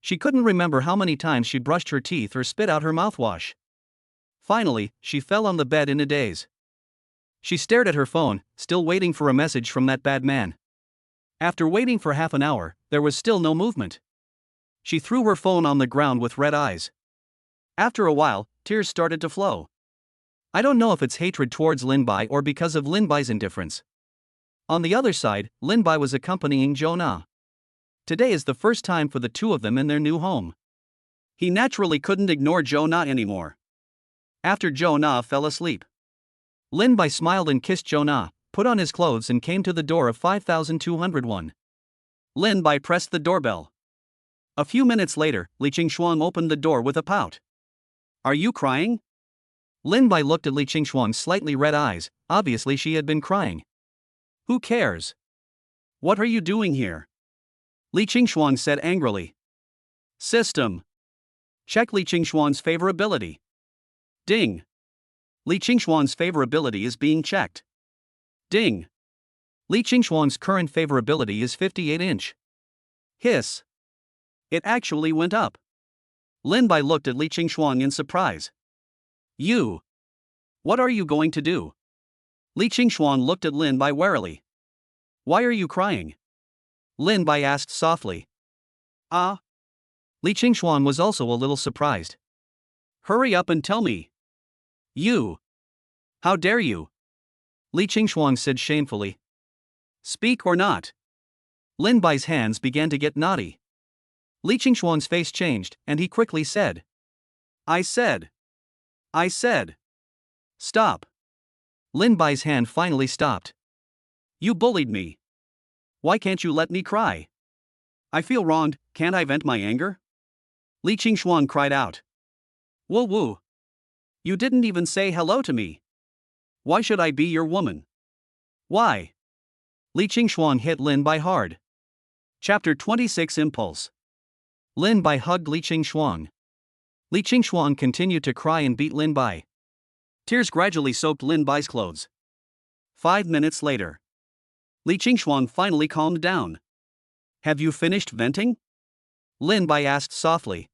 She couldn't remember how many times she brushed her teeth or spit out her mouthwash. Finally, she fell on the bed in a daze. She stared at her phone, still waiting for a message from that bad man. After waiting for half an hour, there was still no movement. She threw her phone on the ground with red eyes. After a while, tears started to flow. I don't know if it's hatred towards Lin Bai or because of Lin Bai's indifference. On the other side, Lin Bai was accompanying Zhou Na. Today is the first time for the two of them in their new home. He naturally couldn't ignore Zhou Na anymore. After Zhou Na fell asleep, Lin Bai smiled and kissed Zhou Na, put on his clothes and came to the door of 5201. Lin Bai pressed the doorbell. A few minutes later, Li Qingshuang opened the door with a pout. Are you crying? Lin Bai looked at Li Qingshuang's slightly red eyes. Obviously she had been crying. Who cares? What are you doing here? Li Qingshuang said angrily. System. Check Li Qingshuang's favorability. Ding. Li Qingshuang's favorability is being checked. Ding. Li Qingshuang's current favorability is 58-inch. Hiss. It actually went up. Lin Bai looked at Li Qingshuang in surprise. You. What are you going to do? Li Qingshuang looked at Lin Bai warily. Why are you crying? Lin Bai asked softly. Ah. Li Qingshuang was also a little surprised. Hurry up and tell me. You. How dare you? Li Qingshuang said shamefully. Speak or not. Lin Bai's hands began to get knotty. Li Qingshuang's face changed, and he quickly said. I said. Stop. Lin Bai's hand finally stopped. You bullied me. Why can't you let me cry? I feel wronged, can't I vent my anger? Li Qingshuang cried out. Woo woo. You didn't even say hello to me. Why should I be your woman? Why? Li Qingshuang hit Lin Bai hard. Chapter 26 Impulse. Lin Bai hugged Li Qingshuang. Li Qingshuang continued to cry and beat Lin Bai. Tears gradually soaked Lin Bai's clothes. 5 minutes later, Li Qingshuang finally calmed down. Have you finished venting? Lin Bai asked softly.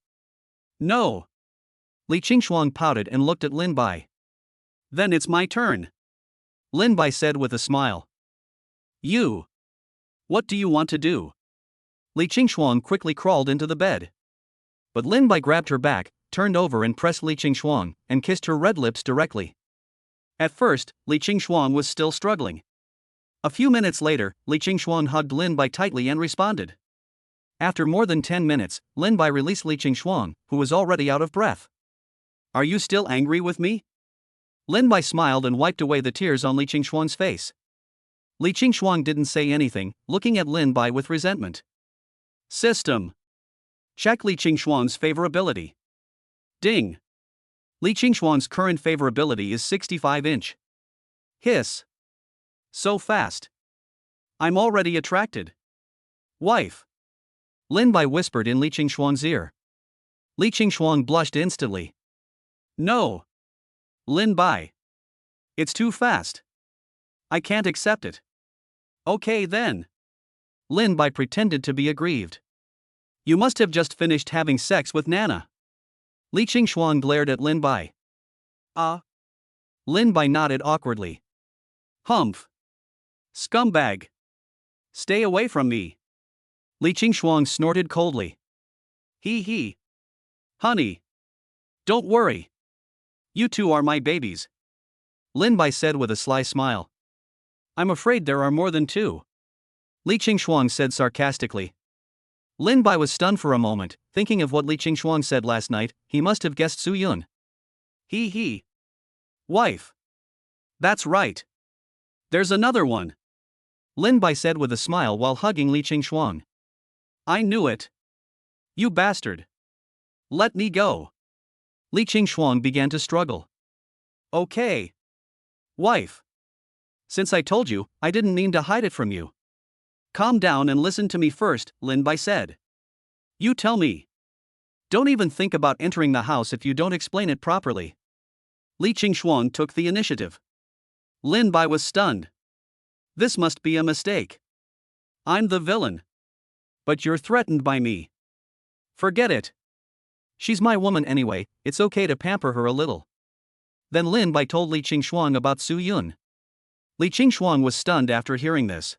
No. Li Qingshuang pouted and looked at Lin Bai. Then it's my turn. Lin Bai said with a smile. You. What do you want to do? Li Qingshuang quickly crawled into the bed. But Lin Bai grabbed her back, turned over and pressed Li Qingshuang, and kissed her red lips directly. At first, Li Qingshuang was still struggling. A few minutes later, Li Qingshuang hugged Lin Bai tightly and responded. After more than 10 minutes, Lin Bai released Li Qingshuang, who was already out of breath. Are you still angry with me? Lin Bai smiled and wiped away the tears on Li Qingshuang's face. Li Qingshuang didn't say anything, looking at Lin Bai with resentment. System. Check Li Qingshuang's favorability. Ding. Li Qingshuang's current favorability is 65-inch. Hiss. So fast. I'm already attracted. Wife. Lin Bai whispered in Li Qingshuang's ear. Li Qingshuang blushed instantly. No. Lin Bai. It's too fast. I can't accept it. Okay then. Lin Bai pretended to be aggrieved. You must have just finished having sex with Nana. Li Qingshuang glared at Lin Bai. Lin Bai nodded awkwardly. Humph. Scumbag. Stay away from me. Li Qingshuang snorted coldly. Hee. Honey. Don't worry. You two are my babies. Lin Bai said with a sly smile. I'm afraid there are more than two. Li Qingshuang said sarcastically. Lin Bai was stunned for a moment, thinking of what Li Qingshuang said last night. He must have guessed Su Yun. He. Wife. That's right. There's another one. Lin Bai said with a smile while hugging Li Qingshuang. I knew it. You bastard. Let me go. Li Qingshuang began to struggle. Okay. Wife. Since I told you, I didn't mean to hide it from you. Calm down and listen to me first, Lin Bai said. You tell me. Don't even think about entering the house if you don't explain it properly. Li Qingshuang took the initiative. Lin Bai was stunned. This must be a mistake. I'm the villain. But you're threatened by me. Forget it. She's my woman anyway, it's okay to pamper her a little. Then Lin Bai told Li Qingshuang about Su Yun. Li Qingshuang was stunned after hearing this.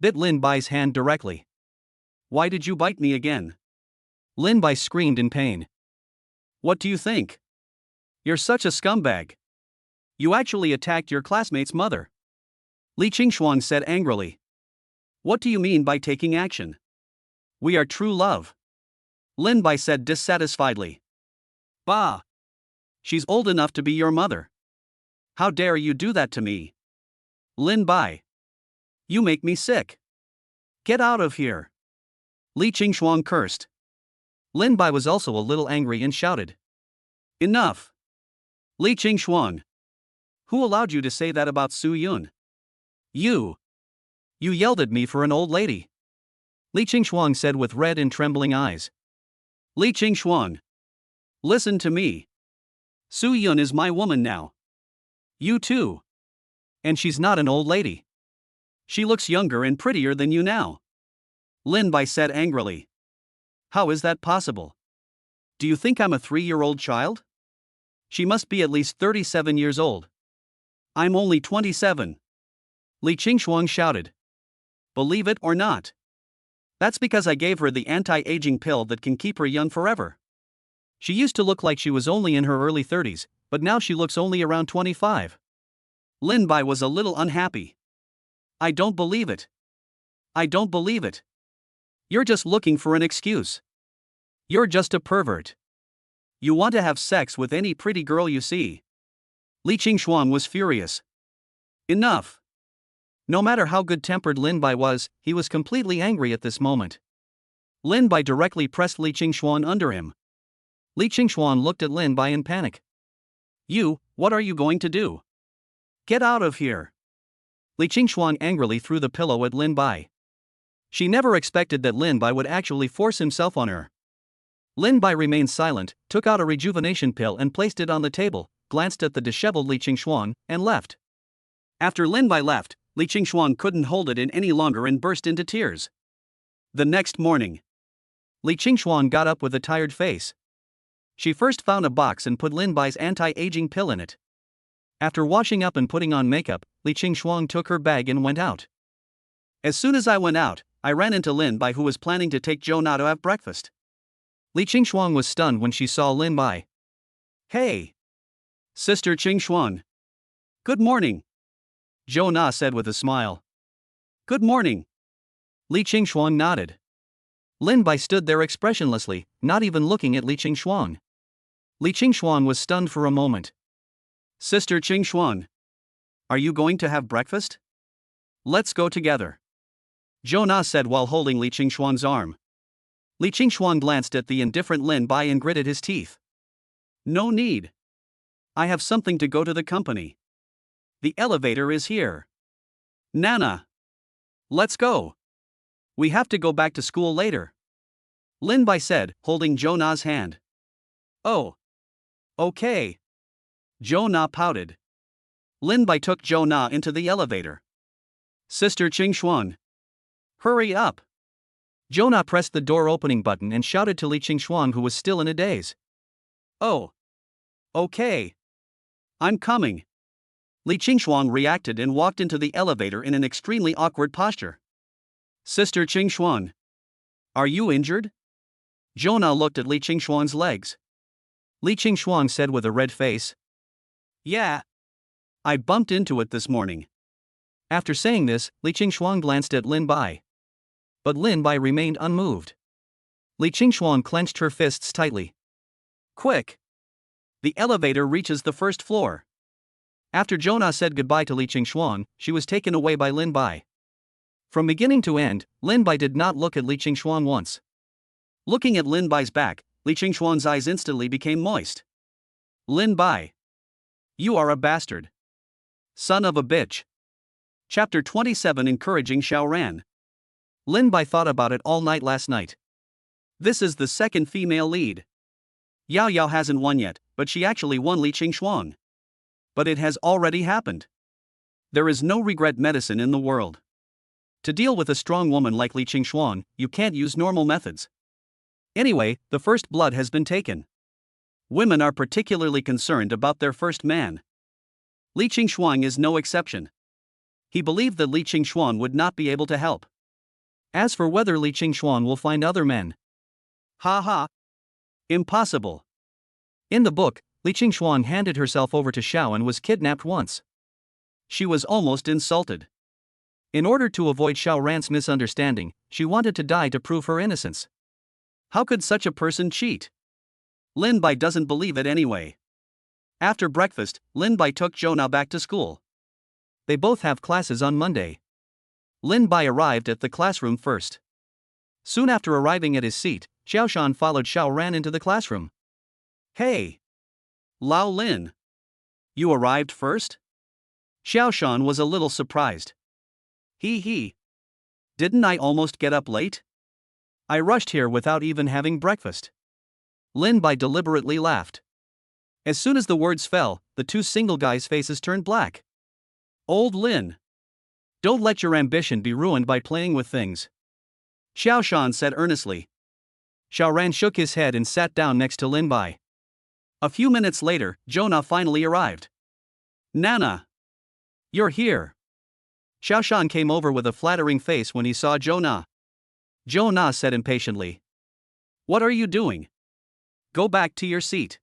Bit Lin Bai's hand directly. Why did you bite me again? Lin Bai screamed in pain. What do you think? You're such a scumbag. You actually attacked your classmate's mother. Li Qingshuang said angrily. What do you mean by taking action? We are true love. Lin Bai said dissatisfiedly. Bah! She's old enough to be your mother. How dare you do that to me? Lin Bai. You make me sick. Get out of here. Li Qingshuang cursed. Lin Bai was also a little angry and shouted. Enough. Li Qingshuang. Who allowed you to say that about Su Yun? You. You yelled at me for an old lady. Li Qingshuang said with red and trembling eyes. Li Qingshuang. Listen to me. Su Yun is my woman now. You too. And she's not an old lady. She looks younger and prettier than you now. Lin Bai said angrily. How is that possible? Do you think I'm a 3-year-old child? She must be at least 37 years old. I'm only 27. Li Qingshuang shouted. Believe it or not. That's because I gave her the anti-aging pill that can keep her young forever. She used to look like she was only in her early 30s, but now she looks only around 25. Lin Bai was a little unhappy. I don't believe it. I don't believe it. You're just looking for an excuse. You're just a pervert. You want to have sex with any pretty girl you see. Li Qingshuang was furious. Enough. No matter how good-tempered Lin Bai was, he was completely angry at this moment. Lin Bai directly pressed Li Qingshuang under him. Li Qingshuang looked at Lin Bai in panic. You, what are you going to do? Get out of here. Li Qingshuang angrily threw the pillow at Lin Bai. She never expected that Lin Bai would actually force himself on her. Lin Bai remained silent, took out a rejuvenation pill and placed it on the table, glanced at the disheveled Li Qingshuang, and left. After Lin Bai left, Li Qingshuang couldn't hold it in any longer and burst into tears. The next morning, Li Qingshuang got up with a tired face. She first found a box and put Lin Bai's anti-aging pill in it. After washing up and putting on makeup, Li Qingshuang took her bag and went out. As soon as I went out, I ran into Lin Bai, who was planning to take Zhou Na to have breakfast. Li Qingshuang was stunned when she saw Lin Bai. Hey! Sister Qingshuang. Good morning. Zhou Na said with a smile. Good morning. Li Qingshuang nodded. Lin Bai stood there expressionlessly, not even looking at Li Qingshuang. Li Qingshuang was stunned for a moment. Sister Qingshuang. Are you going to have breakfast? Let's go together. Zhou Na said while holding Li Qingshuang's arm. Li Qingshuang glanced at the indifferent Lin Bai and gritted his teeth. No need. I have something to go to the company. The elevator is here. Nana. Let's go. We have to go back to school later. Lin Bai said, holding Zhou Na's hand. Oh. Okay. Zhou Na pouted. Lin Bai took Zhou Na into the elevator. Sister Qingshuang. Hurry up. Zhou Na pressed the door opening button and shouted to Li Qingshuang, who was still in a daze. Oh. Okay. I'm coming. Li Qingshuang reacted and walked into the elevator in an extremely awkward posture. Sister Qingshuang. Are you injured? Zhou Na looked at Li Qingshuang's legs. Li Qingshuang said with a red face. Yeah. I bumped into it this morning. After saying this, Li Qingshuang glanced at Lin Bai. But Lin Bai remained unmoved. Li Qingshuang clenched her fists tightly. Quick! The elevator reaches the first floor. After Jonah said goodbye to Li Qingshuang, she was taken away by Lin Bai. From beginning to end, Lin Bai did not look at Li Qingshuang once. Looking at Lin Bai's back, Li Qingshuang's eyes instantly became moist. Lin Bai. You are a bastard. Son of a bitch. Chapter 27 Encouraging Xiaoran. Lin Bai thought about it all night last night. This is the second female lead. Yao Yao hasn't won yet, but she actually won Li Qingshuang. But it has already happened. There is no regret medicine in the world. To deal with a strong woman like Li Qingshuang, you can't use normal methods. Anyway, the first blood has been taken. Women are particularly concerned about their first man. Li Qingshuang is no exception. He believed that Li Qingshuang would not be able to help. As for whether Li Qingshuang will find other men, ha. Impossible. In the book, Li Qingshuang handed herself over to Xiao and was kidnapped once. She was almost insulted. In order to avoid Xiaoran's misunderstanding, she wanted to die to prove her innocence. How could such a person cheat? Lin Bai doesn't believe it anyway. After breakfast, Lin Bai took Jonah back to school. They both have classes on Monday. Lin Bai arrived at the classroom first. Soon after arriving at his seat, Xiaoshan followed Xiaoran into the classroom. Hey! Lao Lin! You arrived first? Xiaoshan was a little surprised. He. Didn't I almost get up late? I rushed here without even having breakfast. Lin Bai deliberately laughed. As soon as the words fell, the two single guys' faces turned black. Old Lin. Don't let your ambition be ruined by playing with things. Xiaoshan said earnestly. Xiaoran shook his head and sat down next to Lin Bai. A few minutes later, Jonah finally arrived. Nana! You're here. Xiaoshan came over with a flattering face when he saw Jonah. Jonah said impatiently. What are you doing? Go back to your seat.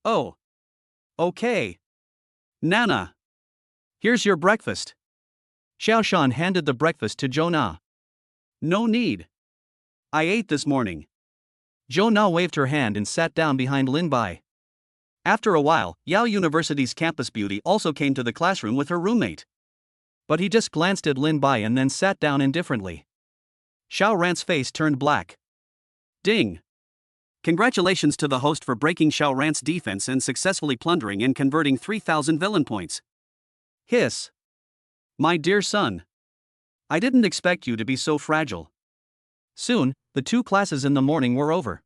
Oh. Okay. Nana. Here's your breakfast. Xiaoshan handed the breakfast to Jonah. No need. I ate this morning. Jonah waved her hand and sat down behind Lin Bai. After a while, Yao University's campus beauty also came to the classroom with her roommate. But he just glanced at Lin Bai and then sat down indifferently. Xiaoran's face turned black. Ding! Congratulations to the host for breaking Xiaoran's defense and successfully plundering and converting 3,000 villain points. Hiss! My dear son. I didn't expect you to be so fragile. Soon, the two classes in the morning were over.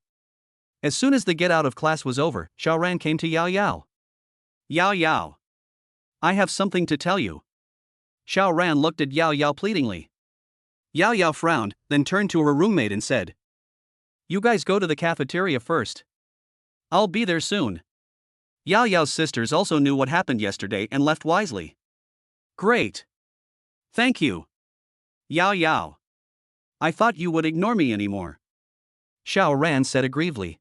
As soon as the get out of class was over, Xiaoran came to Yao Yao. Yao Yao. I have something to tell you. Xiaoran looked at Yao Yao pleadingly. Yao Yao frowned, then turned to her roommate and said, You guys go to the cafeteria first. I'll be there soon. Yao Yao's sisters also knew what happened yesterday and left wisely. Great. Thank you. Yao Yao. I thought you would ignore me anymore. Xiaoran said aggrievedly.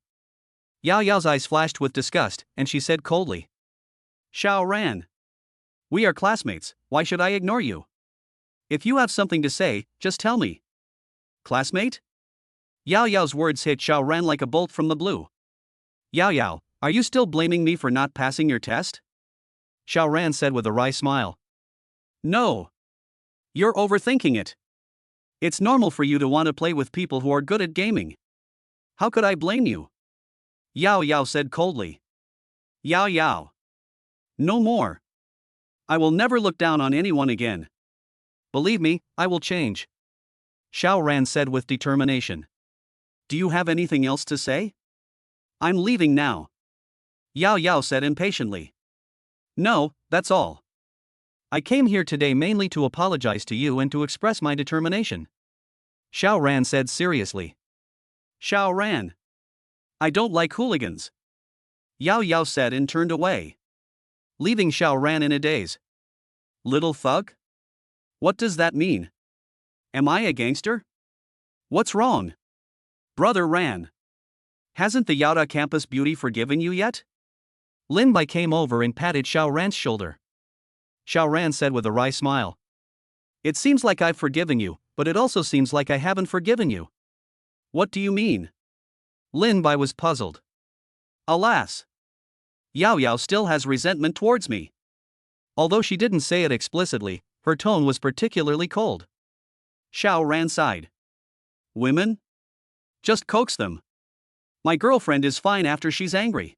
Yao Yao's eyes flashed with disgust, and she said coldly. Xiaoran. We are classmates, why should I ignore you? If you have something to say, just tell me. Classmate? Yao Yao's words hit Xiaoran like a bolt from the blue. Yao Yao, are you still blaming me for not passing your test? Xiaoran said with a wry smile. No. You're overthinking it. It's normal for you to want to play with people who are good at gaming. How could I blame you? Yao Yao said coldly. Yao Yao. No more. I will never look down on anyone again. Believe me, I will change. Xiaoran said with determination. Do you have anything else to say? I'm leaving now. Yao Yao said impatiently. No, that's all. I came here today mainly to apologize to you and to express my determination. Xiaoran said seriously. Xiaoran. I don't like hooligans. Yao Yao said and turned away, leaving Xiaoran in a daze. Little thug? What does that mean? Am I a gangster? What's wrong? Brother Ran. Hasn't the Yaoda campus beauty forgiven you yet? Lin Bai came over and patted Xiaoran's shoulder. Xiao Ran said with a wry smile. It seems like I've forgiven you, but it also seems like I haven't forgiven you. What do you mean? Lin Bai was puzzled. Alas! Yao Yao still has resentment towards me. Although she didn't say it explicitly, her tone was particularly cold. Xiao Ran sighed. Women? Just coax them. My girlfriend is fine after she's angry.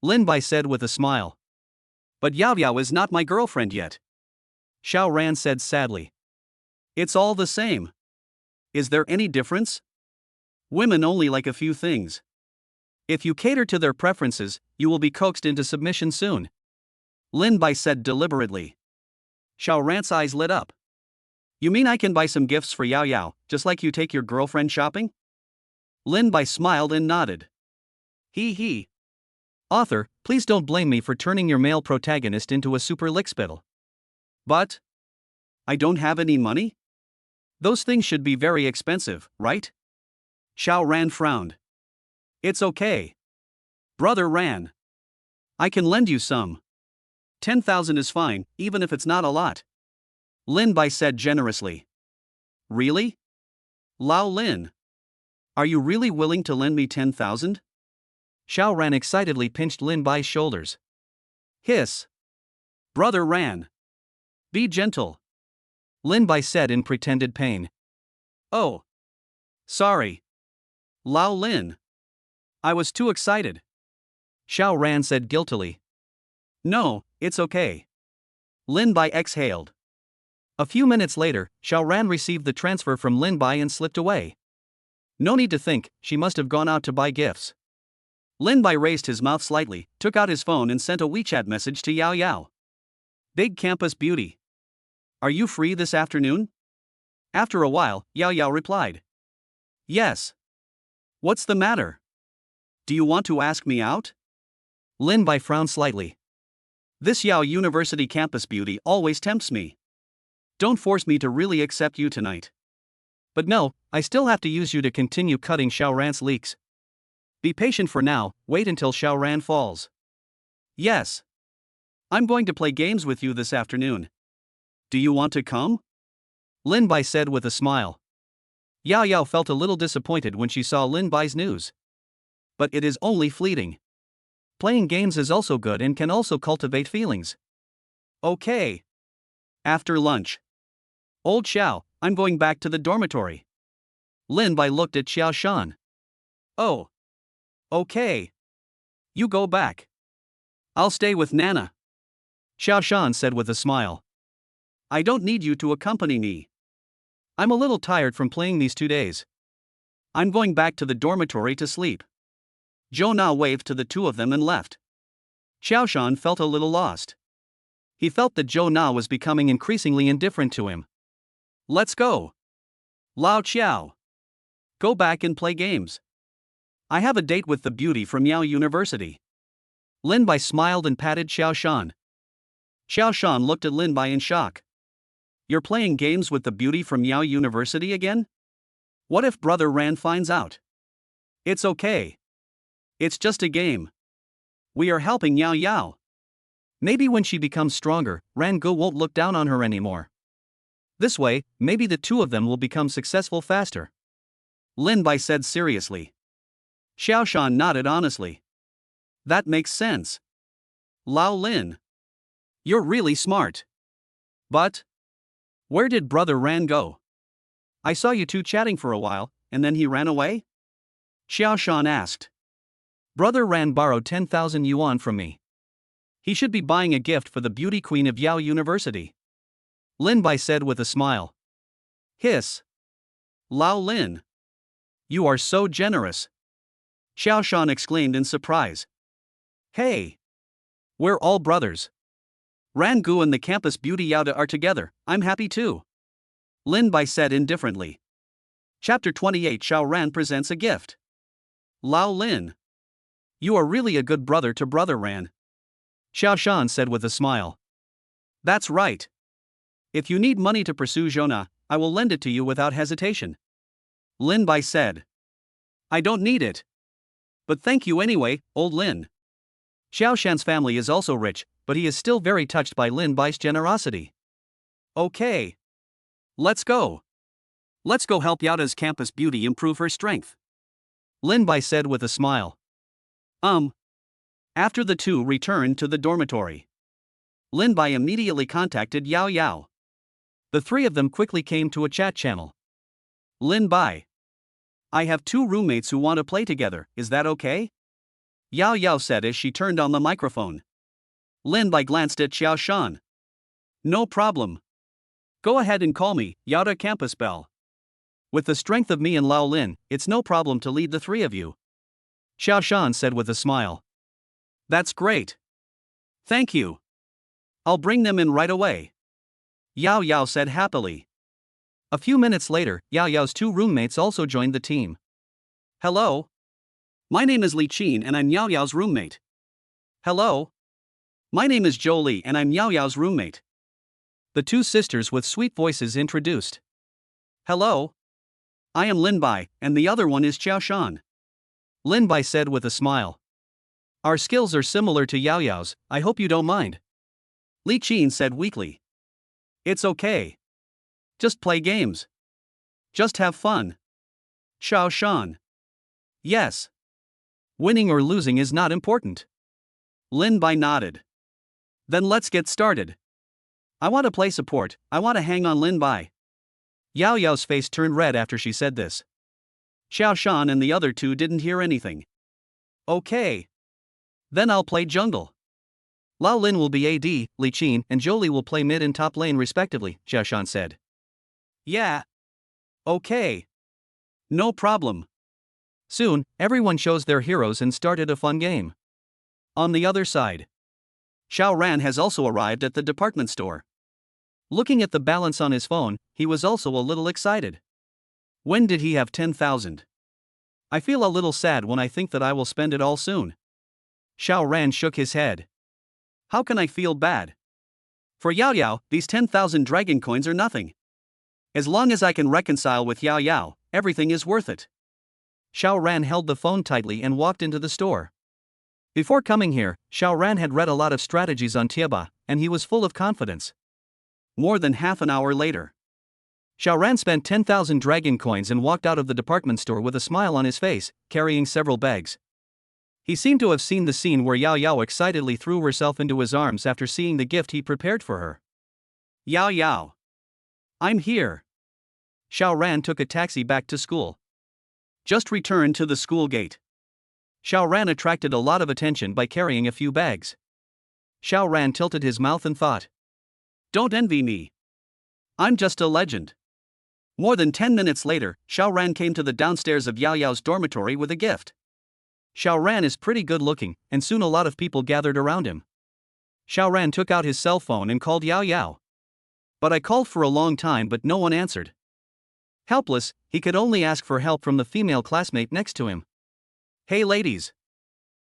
Lin Bai said with a smile. But Yao Yao is not my girlfriend yet. Xiao Ran said sadly. It's all the same. Is there any difference? Women only like a few things. If you cater to their preferences, you will be coaxed into submission soon. Lin Bai said deliberately. Xiao Ran's eyes lit up. You mean I can buy some gifts for Yao Yao, just like you take your girlfriend shopping? Lin Bai smiled and nodded. He. Author, please don't blame me for turning your male protagonist into a super lickspittle. But I don't have any money? Those things should be very expensive, right? Xiao Ran frowned. It's okay. Brother Ran. I can lend you some. 10,000 is fine, even if it's not a lot. Lin Bai said generously. Really? Lao Lin. Are you really willing to lend me 10,000? Xiao Ran excitedly pinched Lin Bai's shoulders. Hiss. Brother Ran. Be gentle. Lin Bai said in pretended pain. Oh. Sorry. Lao Lin. I was too excited. Xiao Ran said guiltily. No, it's okay. Lin Bai exhaled. A few minutes later, Xiao Ran received the transfer from Lin Bai and slipped away. No need to think, she must have gone out to buy gifts. Lin Bai raised his mouth slightly, took out his phone and sent a WeChat message to Yao Yao. Big Campus Beauty. Are you free this afternoon? After a while, Yao Yao replied. Yes. What's the matter? Do you want to ask me out? Lin Bai frowned slightly. This Yao University Campus Beauty always tempts me. Don't force me to really accept you tonight. But no, I still have to use you to continue cutting Xiao Ran's leaks. Be patient for now, wait until Xiao Ran falls. Yes. I'm going to play games with you this afternoon. Do you want to come? Lin Bai said with a smile. Yao Yao felt a little disappointed when she saw Lin Bai's news. But it is only fleeting. Playing games is also good and can also cultivate feelings. Okay. After lunch. Old Xiao, I'm going back to the dormitory. Lin Bai looked at Xiao Shan. Oh. Okay. You go back. I'll stay with Nana. Xiao Shan said with a smile. I don't need you to accompany me. I'm a little tired from playing these 2 days. I'm going back to the dormitory to sleep. Zhou Na waved to the two of them and left. Xiao Shan felt a little lost. He felt that Zhou Na was becoming increasingly indifferent to him. Let's go. Lao Qiao. Go back and play games. I have a date with the beauty from Yao University. Lin Bai smiled and patted Xiao Shan. Xiao Shan looked at Lin Bai in shock. You're playing games with the beauty from Yao University again? What if Brother Ran finds out? It's okay. It's just a game. We are helping Yao Yao. Maybe when she becomes stronger, Ran Gu won't look down on her anymore. This way, maybe the two of them will become successful faster. Lin Bai said seriously. Xiao Shan nodded honestly. That makes sense. Lao Lin. You're really smart. But where did Brother Ran go? I saw you two chatting for a while, and then he ran away? Xiao Shan asked. Brother Ran borrowed 10,000 yuan from me. He should be buying a gift for the beauty queen of Yao University. Lin Bai said with a smile. Hiss. Lao Lin. You are so generous. Xiao Shan exclaimed in surprise. Hey. We're all brothers. Ran Gu and the campus beauty Yao are together, I'm happy too. Lin Bai said indifferently. Chapter 28 Xiao Ran presents a gift. Lao Lin. You are really a good brother to Brother Ran. Xiao Shan said with a smile. That's right. If you need money to pursue Zhona, I will lend it to you without hesitation. Lin Bai said. I don't need it. But thank you anyway, old Lin. Xiao Shan's family is also rich, but he is still very touched by Lin Bai's generosity. Okay. Let's go. Let's go help Yaoda's campus beauty improve her strength, Lin Bai said with a smile. After the two returned to the dormitory, Lin Bai immediately contacted Yao Yao. The three of them quickly came to a chat channel. Lin Bai. I have two roommates who want to play together, is that okay? Yao Yao said as she turned on the microphone. Lin Bai glanced at Xiao Shan. No problem. Go ahead and call me, Yaoda Campus Belle. With the strength of me and Lao Lin, it's no problem to lead the three of you, Xiao Shan said with a smile. That's great. Thank you. I'll bring them in right away, Yao Yao said happily. A few minutes later, Yao Yao's two roommates also joined the team. Hello. My name is Li Qin and I'm Yao Yao's roommate. Hello. My name is Zhou Li and I'm Yao Yao's roommate. The two sisters with sweet voices introduced. Hello. I am Lin Bai, and the other one is Xiao Shan, Lin Bai said with a smile. Our skills are similar to Yao Yao's, I hope you don't mind, Li Qin said weakly. It's okay. Just play games. Just have fun, Xiao Shan. Yes. Winning or losing is not important. Lin Bai nodded. Then let's get started. I want to play support, I want to hang on Lin Bai. Yao Yao's face turned red after she said this. Xiao Shan and the other two didn't hear anything. Okay. Then I'll play jungle. Lao Lin will be AD, Li Qin and Zhou Li will play mid and top lane respectively, Xiao Shan said. Yeah. Okay. No problem. Soon, everyone chose their heroes and started a fun game. On the other side, Xiao Ran has also arrived at the department store. Looking at the balance on his phone, he was also a little excited. When did he have 10,000? I feel a little sad when I think that I will spend it all soon. Xiao Ran shook his head. How can I feel bad? For Yao Yao, these 10,000 dragon coins are nothing. As long as I can reconcile with Yao Yao, everything is worth it. Xiao Ran held the phone tightly and walked into the store. Before coming here, Xiao Ran had read a lot of strategies on Tieba, and he was full of confidence. More than half an hour later, Xiao Ran spent 10,000 dragon coins and walked out of the department store with a smile on his face, carrying several bags. He seemed to have seen the scene where Yao Yao excitedly threw herself into his arms after seeing the gift he prepared for her. Yao Yao. I'm here. Xiao Ran took a taxi back to school. Just returned to the school gate. Xiao Ran attracted a lot of attention by carrying a few bags. Xiao Ran tilted his mouth and thought. Don't envy me. I'm just a legend. More than 10 minutes later, Xiao Ran came to the downstairs of Yao Yao's dormitory with a gift. Xiao Ran is pretty good looking, and soon a lot of people gathered around him. Xiao Ran took out his cell phone and called Yao Yao. But I called for a long time but no one answered. Helpless, he could only ask for help from the female classmate next to him. Hey ladies.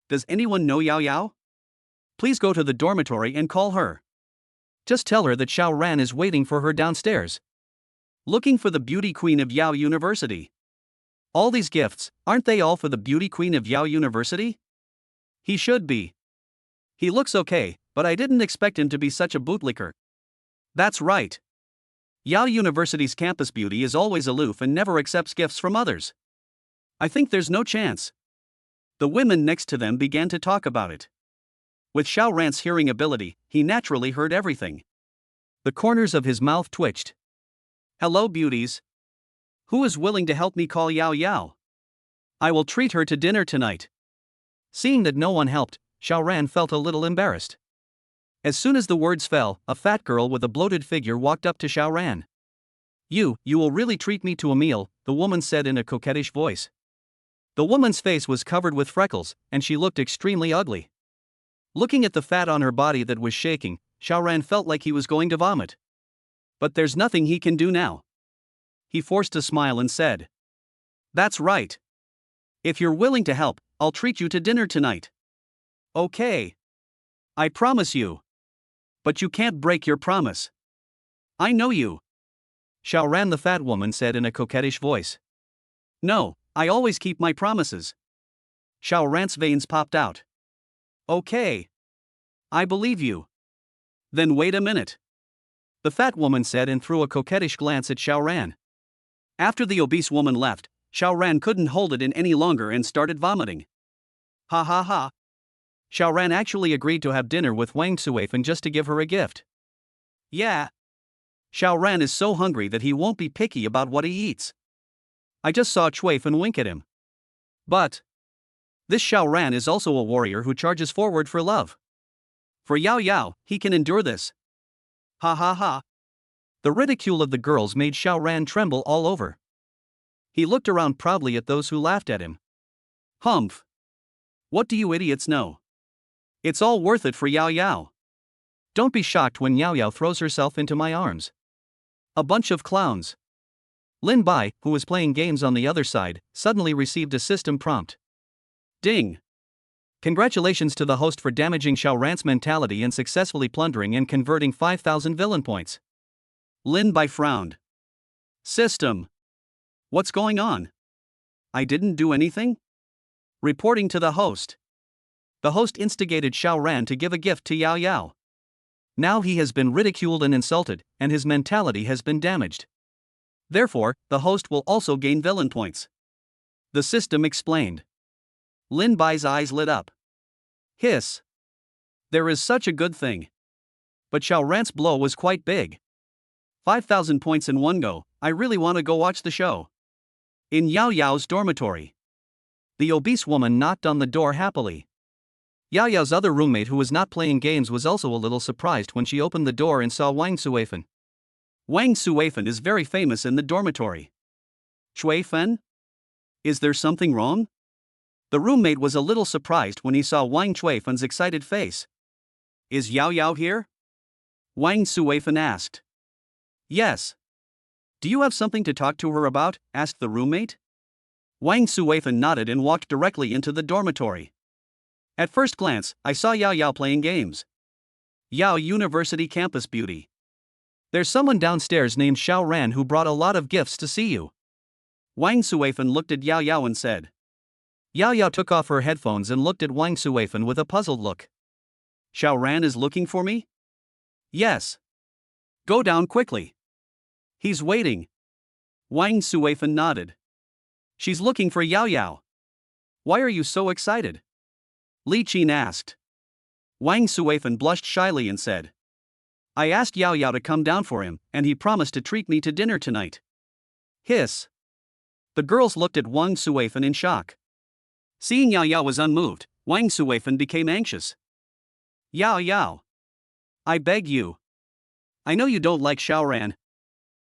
Does anyone know Yao Yao? Please go to the dormitory and call her. Just tell her that Xiao Ran is waiting for her downstairs. Looking for the beauty queen of Yao University. All these gifts, aren't they all for the beauty queen of Yao University? He should be. He looks okay, but I didn't expect him to be such a bootlicker. That's right. Yao University's campus beauty is always aloof and never accepts gifts from others. I think there's no chance. The women next to them began to talk about it. With Xiao Ran's hearing ability, he naturally heard everything. The corners of his mouth twitched. Hello beauties. Who is willing to help me call Yao Yao? I will treat her to dinner tonight. Seeing that no one helped, Xiao Ran felt a little embarrassed. As soon as the words fell, a fat girl with a bloated figure walked up to Xiao Ran. You will really treat me to a meal, the woman said in a coquettish voice. The woman's face was covered with freckles, and she looked extremely ugly. Looking at the fat on her body that was shaking, Xiao Ran felt like he was going to vomit. But there's nothing he can do now. He forced a smile and said. That's right. If you're willing to help, I'll treat you to dinner tonight. Okay. I promise you. But you can't break your promise. I know you. Xiao Ran the fat woman said in a coquettish voice. No, I always keep my promises. Xiao Ran's veins popped out. Okay. I believe you. Then wait a minute. The fat woman said and threw a coquettish glance at Xiaoran. After the obese woman left, Xiaoran couldn't hold it in any longer and started vomiting. Ha ha ha. Xiaoran actually agreed to have dinner with Wang Suifan just to give her a gift. Yeah. Xiaoran is so hungry that he won't be picky about what he eats. I just saw Chuifan wink at him. But this Xiaoran is also a warrior who charges forward for love. For Yao Yao, he can endure this. Ha ha ha. The ridicule of the girls made Xiaoran tremble all over. He looked around proudly at those who laughed at him. Humph. What do you idiots know? It's all worth it for Yao Yao. Don't be shocked when Yao Yao throws herself into my arms. A bunch of clowns. Lin Bai, who was playing games on the other side, suddenly received a system prompt. Ding. Congratulations to the host for damaging Xiaoran's mentality and successfully plundering and converting 5,000 villain points. Lin Bai frowned. System. What's going on? I didn't do anything? Reporting to the host. The host instigated Xiaoran to give a gift to Yao Yao. Now he has been ridiculed and insulted, and his mentality has been damaged. Therefore, the host will also gain villain points. The system explained. Lin Bai's eyes lit up. Hiss. There is such a good thing. But Xiaoran's blow was quite big. 5,000 points in one go. I really want to go watch the show. In Yao Yao's dormitory. The obese woman knocked on the door happily. Yao Yao's other roommate who was not playing games was also a little surprised when she opened the door and saw Wang Suifan. Wang Suifan is very famous in the dormitory. Chuifan? Is there something wrong? The roommate was a little surprised when he saw Wang Chuifan's excited face. Is Yao Yao here? Wang Suifan asked. Yes. Do you have something to talk to her about? Asked the roommate. Wang Suifan nodded and walked directly into the dormitory. At first glance, I saw Yao Yao playing games. Yao University Campus Beauty. There's someone downstairs named Xiaoran who brought a lot of gifts to see you. Wang Suifan looked at Yao Yao and said. Yao Yao took off her headphones and looked at Wang Suifan with a puzzled look. Xiaoran is looking for me? Yes. Go down quickly. He's waiting. Wang Suifan nodded. She's looking for Yao Yao. Why are you so excited? Li Qin asked. Wang Suifan blushed shyly and said. I asked Yao Yao to come down for him, and he promised to treat me to dinner tonight. Hiss. The girls looked at Wang Suifan in shock. Seeing Yao Yao was unmoved, Wang Suifan became anxious. Yao Yao. I beg you. I know you don't like Xiaoran.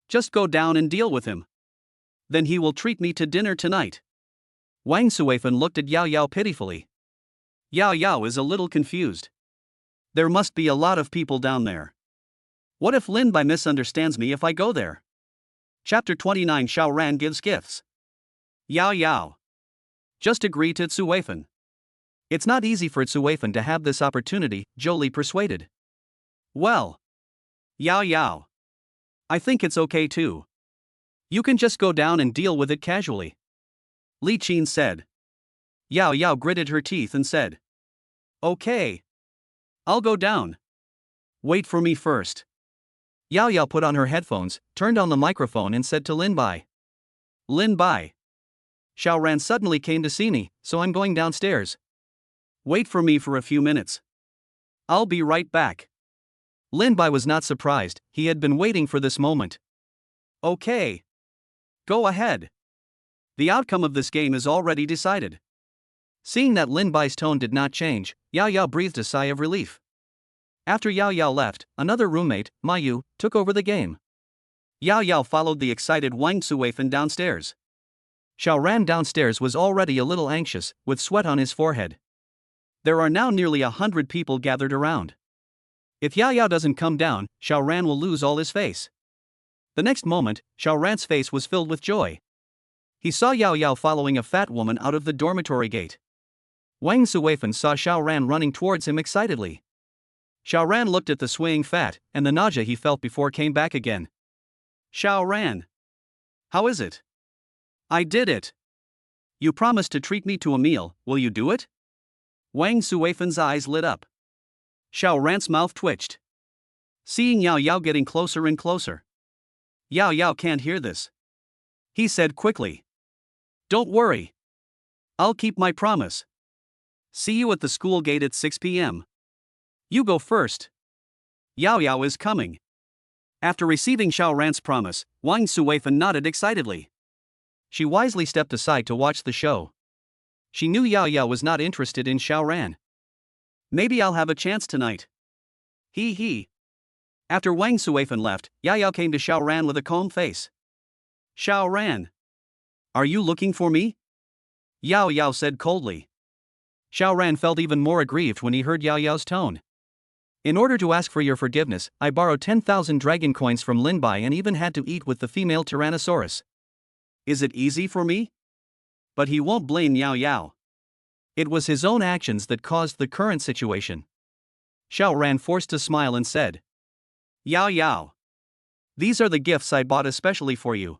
Just go down and deal with him. Then he will treat me to dinner tonight. Wang Suifan looked at Yao Yao pitifully. Yao Yao is a little confused. There must be a lot of people down there. What if Lin Bai misunderstands me if I go there? Chapter 29 Xiaoran gives gifts. Yao Yao. Just agree to Suifan. It's not easy for Suifan to have this opportunity, Jolie persuaded. Well. Yao Yao. I think it's okay too. You can just go down and deal with it casually. Li Qin said. Yao Yao gritted her teeth and said. Okay. I'll go down. Wait for me first. Yao Yao put on her headphones, turned on the microphone and said to Lin Bai. Lin Bai. Xiaoran suddenly came to see me, so I'm going downstairs. Wait for me for a few minutes. I'll be right back. Lin Bai was not surprised, he had been waiting for this moment. Okay. Go ahead. The outcome of this game is already decided. Seeing that Lin Bai's tone did not change, Yao Yao breathed a sigh of relief. After Yao Yao left, another roommate, Mayu, took over the game. Yao Yao followed the excited Wang Suifan downstairs. Xiaoran downstairs was already a little anxious, with sweat on his forehead. There are now nearly 100 people gathered around. If Yao Yao doesn't come down, Xiaoran will lose all his face. The next moment, Xiaoran's face was filled with joy. He saw Yao Yao following a fat woman out of the dormitory gate. Wang Suifan saw Xiaoran running towards him excitedly. Xiaoran looked at the swaying fat, and the nausea he felt before came back again. Xiaoran. How is it? I did it. You promised to treat me to a meal, will you do it? Wang Suifen's eyes lit up. Xiao Ran's mouth twitched. Seeing Yao Yao getting closer and closer. Yao Yao can't hear this. He said quickly. Don't worry. I'll keep my promise. See you at the school gate at 6 p.m. You go first. Yao Yao is coming. After receiving Xiao Ran's promise, Wang Suifen nodded excitedly. She wisely stepped aside to watch the show. She knew Yao Yao was not interested in Xiao Ran. Maybe I'll have a chance tonight. He. After Wang Suifen left, Yao Yao came to Xiao Ran with a calm face. Xiao Ran. Are you looking for me? Yao Yao said coldly. Xiao Ran felt even more aggrieved when he heard Yao Yao's tone. In order to ask for your forgiveness, I borrowed 10,000 dragon coins from Lin Bai and even had to eat with the female Tyrannosaurus. Is it easy for me? But he won't blame Yao Yao. It was his own actions that caused the current situation. Xiao Ran forced a smile and said. Yao Yao. These are the gifts I bought especially for you.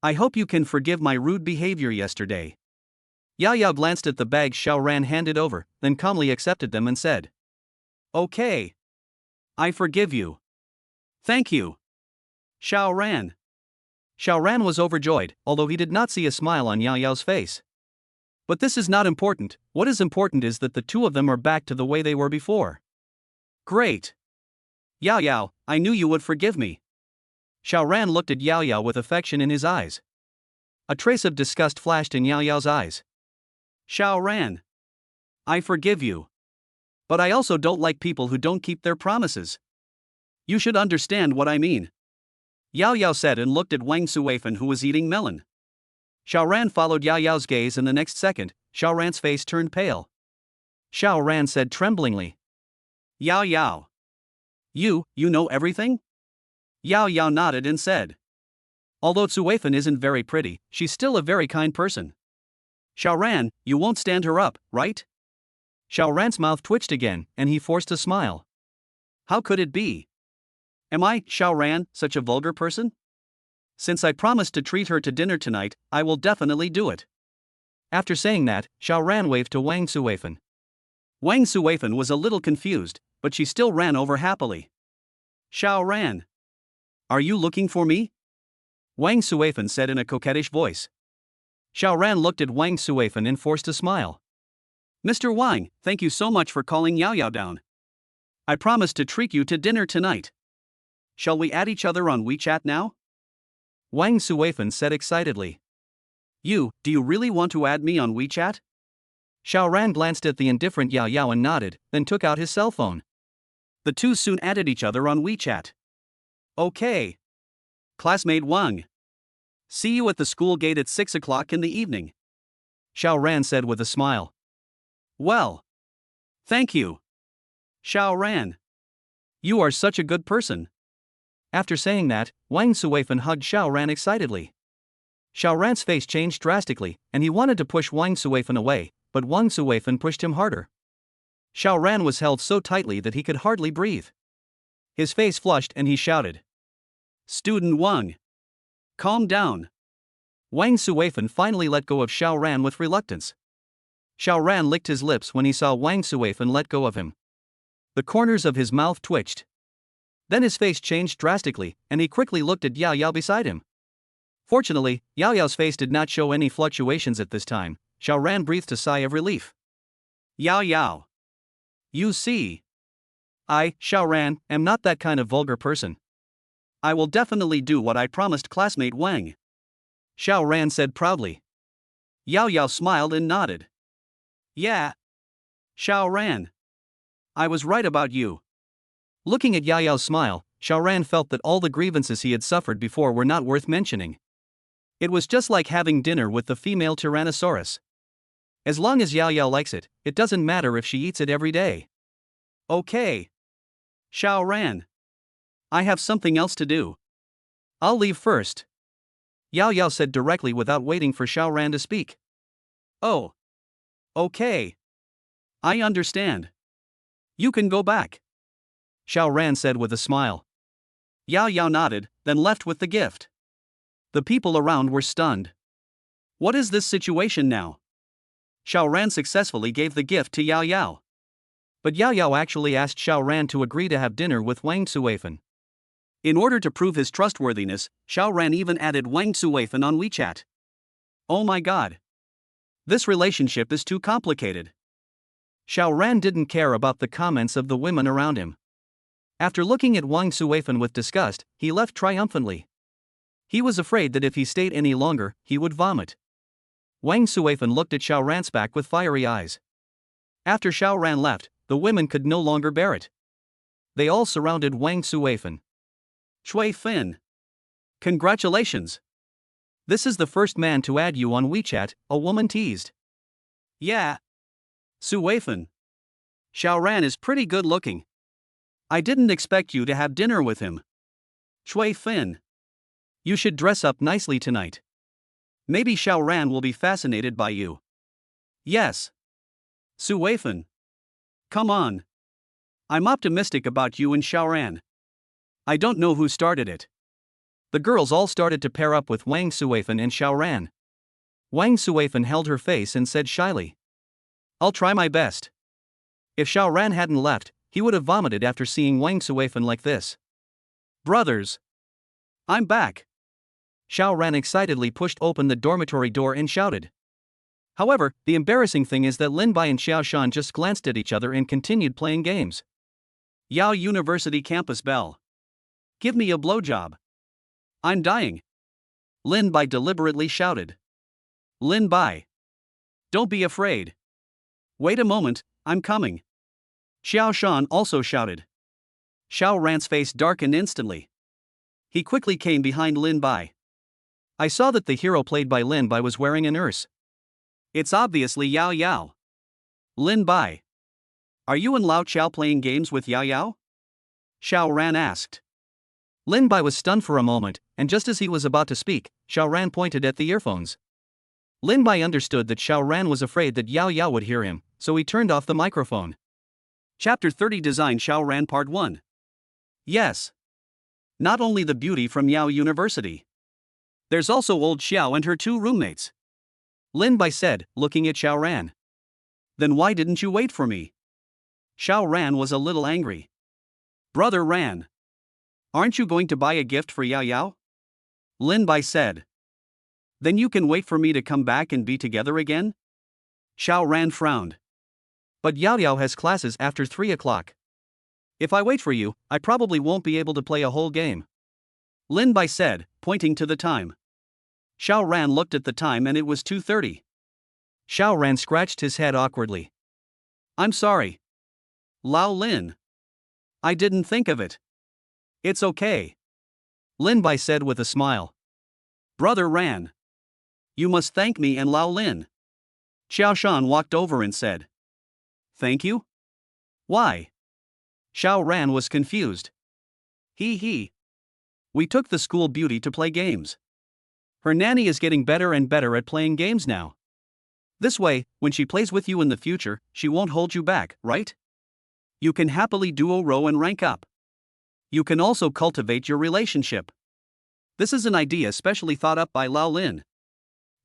I hope you can forgive my rude behavior yesterday. Yao Yao glanced at the bags Xiao Ran handed over, then calmly accepted them and said. Okay. I forgive you. Thank you. Xiao Ran. Xiao Ran was overjoyed, although he did not see a smile on Yao Yao's face. But this is not important. What is important is that the two of them are back to the way they were before. Great. Yao Yao, I knew you would forgive me. Xiao Ran looked at Yao Yao with affection in his eyes. A trace of disgust flashed in Yao Yao's eyes. Xiao Ran. I forgive you. But I also don't like people who don't keep their promises. You should understand what I mean. Yao Yao said and looked at Wang Suifen, who was eating melon. Xiao Ran followed Yao Yao's gaze, and the next second, Xiao Ran's face turned pale. Xiao Ran said tremblingly. Yao Yao. You know everything? Yao Yao nodded and said. Although Suifen isn't very pretty, she's still a very kind person. Xiao Ran, you won't stand her up, right? Xiao Ran's mouth twitched again, and he forced a smile. How could it be? Am I, Xiao Ran, such a vulgar person? Since I promised to treat her to dinner tonight, I will definitely do it. After saying that, Xiao Ran waved to Wang Suifen. Wang Suifen was a little confused, but she still ran over happily. Xiao Ran. Are you looking for me? Wang Suifen said in a coquettish voice. Xiao Ran looked at Wang Suifen and forced a smile. Mr. Wang, thank you so much for calling Yao Yao down. I promise to treat you to dinner tonight. Shall we add each other on WeChat now? Wang Suifen said excitedly. Do you really want to add me on WeChat? Xiao Ran glanced at the indifferent Yao Yao and nodded, then took out his cell phone. The two soon added each other on WeChat. Okay. Classmate Wang. See you at the school gate at 6 o'clock in the evening. Xiao Ran said with a smile. Well. Thank you. Xiao Ran. You are such a good person. After saying that, Wang Suifen hugged Xiao Ran excitedly. Xiao Ran's face changed drastically, and he wanted to push Wang Suifen away, but Wang Suifen pushed him harder. Xiao Ran was held so tightly that he could hardly breathe. His face flushed and he shouted. Student Wang. Calm down. Wang Suifen finally let go of Xiao Ran with reluctance. Xiao Ran licked his lips when he saw Wang Suifen let go of him. The corners of his mouth twitched. Then his face changed drastically, and he quickly looked at Yao Yao beside him. Fortunately, Yao Yao's face did not show any fluctuations at this time. Xiao Ran breathed a sigh of relief. Yao Yao. You see. I, Xiao Ran, am not that kind of vulgar person. I will definitely do what I promised classmate Wang. Xiao Ran said proudly. Yao Yao smiled and nodded. Yeah. Xiao Ran. I was right about you. Looking at Yao Yao's smile, Xiao Ran felt that all the grievances he had suffered before were not worth mentioning. It was just like having dinner with the female Tyrannosaurus. As long as Yao Yao likes it, it doesn't matter if she eats it every day. Okay. Xiao Ran. I have something else to do. I'll leave first. Yao Yao said directly without waiting for Xiao Ran to speak. Oh. Okay. I understand. You can go back. Xiao Ran said with a smile. Yao Yao nodded, then left with the gift. The people around were stunned. What is this situation now? Xiao Ran successfully gave the gift to Yao Yao. But Yao Yao actually asked Xiao Ran to agree to have dinner with Wang Suifan. In order to prove his trustworthiness, Xiao Ran even added Wang Suifan on WeChat. Oh my god. This relationship is too complicated. Xiao Ran didn't care about the comments of the women around him. After looking at Wang Suifan with disgust, he left triumphantly. He was afraid that if he stayed any longer, he would vomit. Wang Suifan looked at Xiao Ran's back with fiery eyes. After Xiao Ran left, the women could no longer bear it. They all surrounded Wang Suifan. Chui Fin. Congratulations. This is the first man to add you on WeChat, a woman teased. Yeah. Suifan. Xiao Ran is pretty good looking. I didn't expect you to have dinner with him. Chui Fin. You should dress up nicely tonight. Maybe Xiao Ran will be fascinated by you. Yes. Suifan. Come on. I'm optimistic about you and Xiao Ran. I don't know who started it. The girls all started to pair up with Wang Suifan and Xiao Ran. Wang Suifan held her face and said shyly, I'll try my best. If Xiao Ran hadn't left, he would have vomited after seeing Wang Suifan like this. Brothers. I'm back. Xiao Ran excitedly pushed open the dormitory door and shouted. However, the embarrassing thing is that Lin Bai and Xiao Shan just glanced at each other and continued playing games. Yao University Campus Bell. Give me a blowjob. I'm dying. Lin Bai deliberately shouted. Lin Bai. Don't be afraid. Wait a moment, I'm coming. Xiao Shan also shouted. Xiao Ran's face darkened instantly. He quickly came behind Lin Bai. I saw that the hero played by Lin Bai was wearing a nurse. It's obviously Yao Yao. Lin Bai. Are you and Lao Chao playing games with Yao Yao? Xiao Ran asked. Lin Bai was stunned for a moment, and just as he was about to speak, Xiao Ran pointed at the earphones. Lin Bai understood that Xiao Ran was afraid that Yao Yao would hear him, so he turned off the microphone. Chapter 30 Design Xiao Ran Part 1. Yes. Not only the beauty from Yao University. There's also old Xiao and her two roommates. Lin Bai said, looking at Xiao Ran. Then why didn't you wait for me? Xiao Ran was a little angry. Brother Ran. Aren't you going to buy a gift for Yao Yao? Lin Bai said. Then you can wait for me to come back and be together again? Xiao Ran frowned. But Yao Yao has classes after 3 o'clock. If I wait for you, I probably won't be able to play a whole game. Lin Bai said, pointing to the time. Xiao Ran looked at the time and it was 2:30. Xiao Ran scratched his head awkwardly. I'm sorry. Lao Lin. I didn't think of it. It's okay. Lin Bai said with a smile. Brother Ran. You must thank me and Lao Lin. Xiao Shan walked over and said. Thank you? Why? Xiao Ran was confused. He. We took the school beauty to play games. Her nanny is getting better and better at playing games now. This way, when she plays with you in the future, she won't hold you back, right? You can happily duo row and rank up. You can also cultivate your relationship. This is an idea specially thought up by Lao Lin.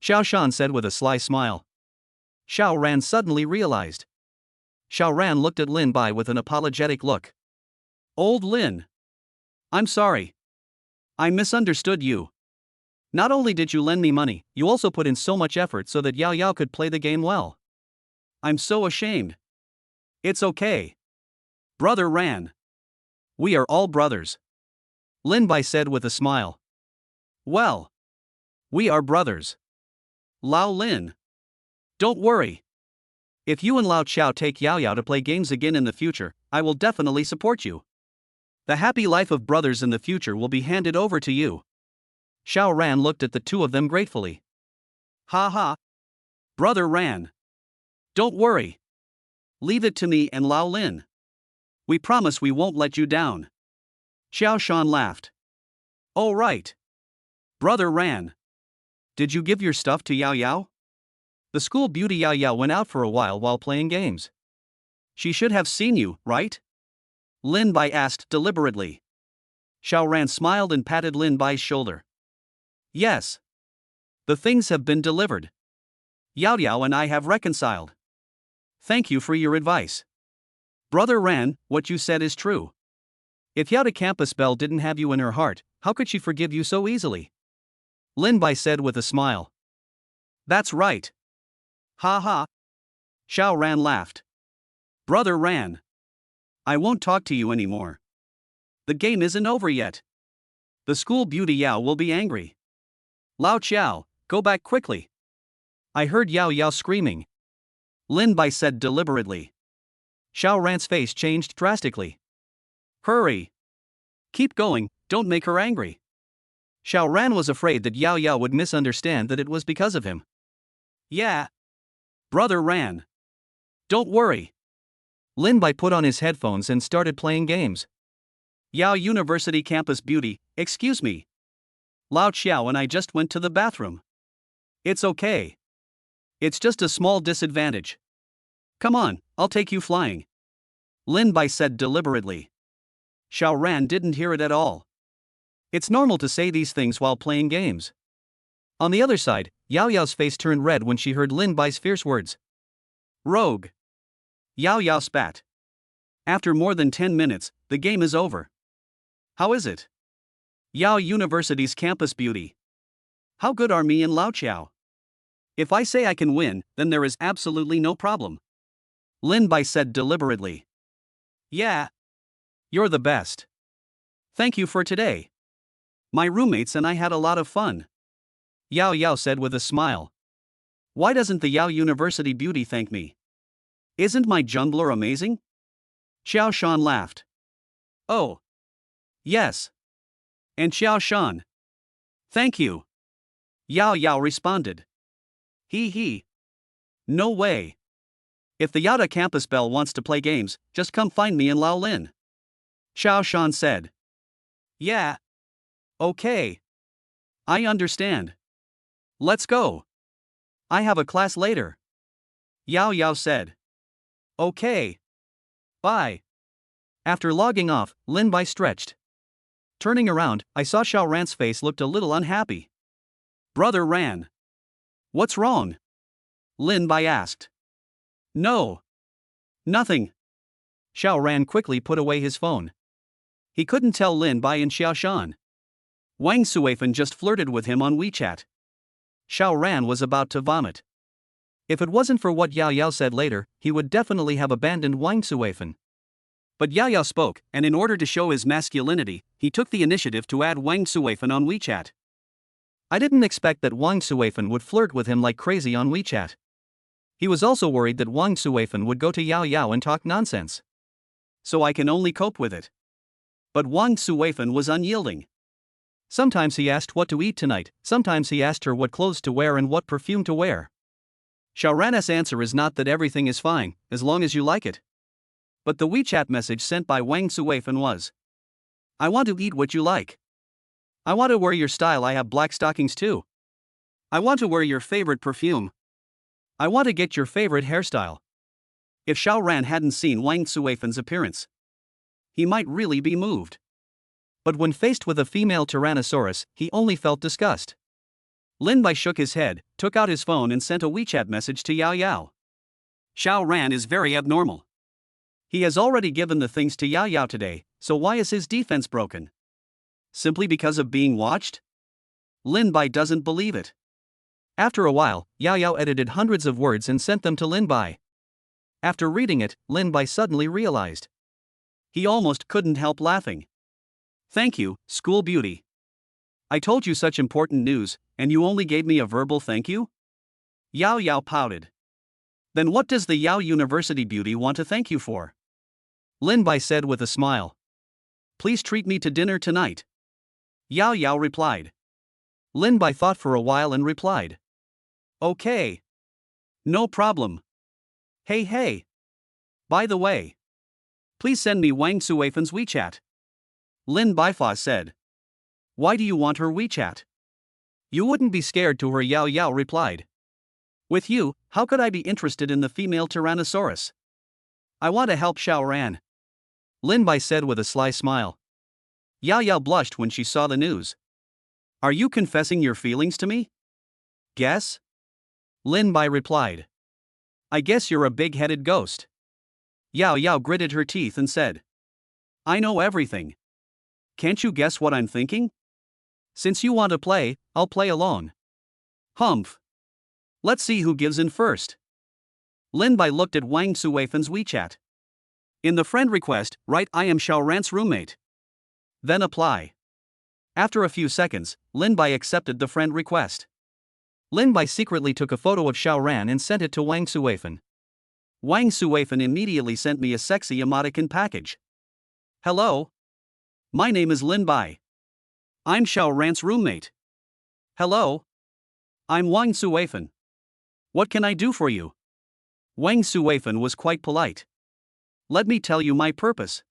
Xiao Shan said with a sly smile. Xiao Ran suddenly realized. Xiao Ran looked at Lin Bai with an apologetic look. Old Lin. I'm sorry. I misunderstood you. Not only did you lend me money, you also put in so much effort so that Yao Yao could play the game well. I'm so ashamed. It's okay. Brother Ran. We are all brothers. Lin Bai said with a smile. Well. We are brothers. Lao Lin. Don't worry. If you and Lao Chao take Yao Yao to play games again in the future, I will definitely support you. The happy life of brothers in the future will be handed over to you. Xiao Ran looked at the two of them gratefully. Ha ha. Brother Ran. Don't worry. Leave it to me and Lao Lin. We promise we won't let you down. Xiao Shan laughed. Oh right. Brother Ran. Did you give your stuff to Yao Yao? The school beauty Yao Yao went out for a while playing games. She should have seen you, right? Lin Bai asked deliberately. Xiao Ran smiled and patted Lin Bai's shoulder. Yes. The things have been delivered. Yao Yao and I have reconciled. Thank you for your advice. Brother Ran, what you said is true. If Yao de Campus Bell didn't have you in her heart, how could she forgive you so easily? Lin Bai said with a smile. That's right. Ha ha. Xiao Ran laughed. Brother Ran. I won't talk to you anymore. The game isn't over yet. The school beauty Yao will be angry. Lao Qiao, go back quickly. I heard Yao Yao screaming. Lin Bai said deliberately. Xiao Ran's face changed drastically. Hurry. Keep going, don't make her angry. Xiao Ran was afraid that Yao Yao would misunderstand that it was because of him. Yeah. Brother Ran. Don't worry. Lin Bai put on his headphones and started playing games. Yao University Campus Beauty, excuse me. Lao Qiao and I just went to the bathroom. It's okay. It's just a small disadvantage. Come on, I'll take you flying. Lin Bai said deliberately. Xiao Ran didn't hear it at all. It's normal to say these things while playing games. On the other side, Yao Yao's face turned red when she heard Lin Bai's fierce words. Rogue. Yao Yao spat. After more than 10 minutes, the game is over. How is it? Yao University's Campus Beauty. How good are me and Lao Qiao? If I say I can win, then there is absolutely no problem. Lin Bai said deliberately. Yeah. You're the best. Thank you for today. My roommates and I had a lot of fun. Yao Yao said with a smile. Why doesn't the Yao University Beauty thank me? Isn't my jungler amazing? Xiao Shan laughed. Oh. Yes. And Xiao Shan. Thank you. Yao Yao responded. Hee hee. No way. If the Yao de Campus Bell wants to play games, just come find me in Lao Lin. Xiao Shan said. Yeah. Okay. I understand. Let's go. I have a class later. Yao Yao said. Okay. Bye. After logging off, Lin Bai stretched. Turning around, I saw Xiao Ran's face looked a little unhappy. Brother Ran. What's wrong? Lin Bai asked. No. Nothing. Xiao Ran quickly put away his phone. He couldn't tell Lin Bai and Xiao Shan. Wang Suifan just flirted with him on WeChat. Xiao Ran was about to vomit. If it wasn't for what Yao Yao said later, he would definitely have abandoned Wang Suifan. But Yao Yao spoke, and in order to show his masculinity, he took the initiative to add Wang Suifan on WeChat. I didn't expect that Wang Suifan would flirt with him like crazy on WeChat. He was also worried that Wang Suifan would go to Yao Yao and talk nonsense. So I can only cope with it. But Wang Suifan was unyielding. Sometimes he asked what to eat tonight, sometimes he asked her what clothes to wear and what perfume to wear. Xiao Ran's answer is not that everything is fine, as long as you like it. But the WeChat message sent by Wang Suifan was. I want to eat what you like. I want to wear your style, I have black stockings too. I want to wear your favorite perfume. I want to get your favorite hairstyle. If Xiao Ran hadn't seen Wang Suifan's appearance, he might really be moved. But when faced with a female Tyrannosaurus, he only felt disgust. Lin Bai shook his head, took out his phone and sent a WeChat message to Yao Yao. Xiao Ran is very abnormal. He has already given the things to Yao Yao today, so why is his defense broken? Simply because of being watched? Lin Bai doesn't believe it. After a while, Yao Yao edited hundreds of words and sent them to Lin Bai. After reading it, Lin Bai suddenly realized. He almost couldn't help laughing. Thank you, school beauty. I told you such important news, and you only gave me a verbal thank you? Yao Yao pouted. Then what does the Yao University beauty want to thank you for? Lin Bai said with a smile. Please treat me to dinner tonight. Yao Yao replied. Lin Bai thought for a while and replied. Okay. No problem. Hey. By the way. Please send me Wang Suifan's WeChat. Lin Baifa said. Why do you want her WeChat? You wouldn't be scared to her, Yao Yao replied. With you, how could I be interested in the female Tyrannosaurus? I want to help Xiao Ran. Lin Bai said with a sly smile. Yao Yao blushed when she saw the news. Are you confessing your feelings to me? Guess? Lin Bai replied. I guess you're a big-headed ghost. Yao Yao gritted her teeth and said. I know everything. Can't you guess what I'm thinking? Since you want to play, I'll play along. Humph. Let's see who gives in first. Lin Bai looked at Wang Suifen's WeChat. In the friend request, write I am Xiaoran's roommate. Then apply. After a few seconds, Lin Bai accepted the friend request. Lin Bai secretly took a photo of Xiaoran and sent it to Wang Suifen. Wang Suifen immediately sent me a sexy emoticon package. Hello. My name is Lin Bai. I'm Xiaoran's roommate. Hello. I'm Wang Suifen. What can I do for you? Wang Suifen was quite polite. Let me tell you my purpose.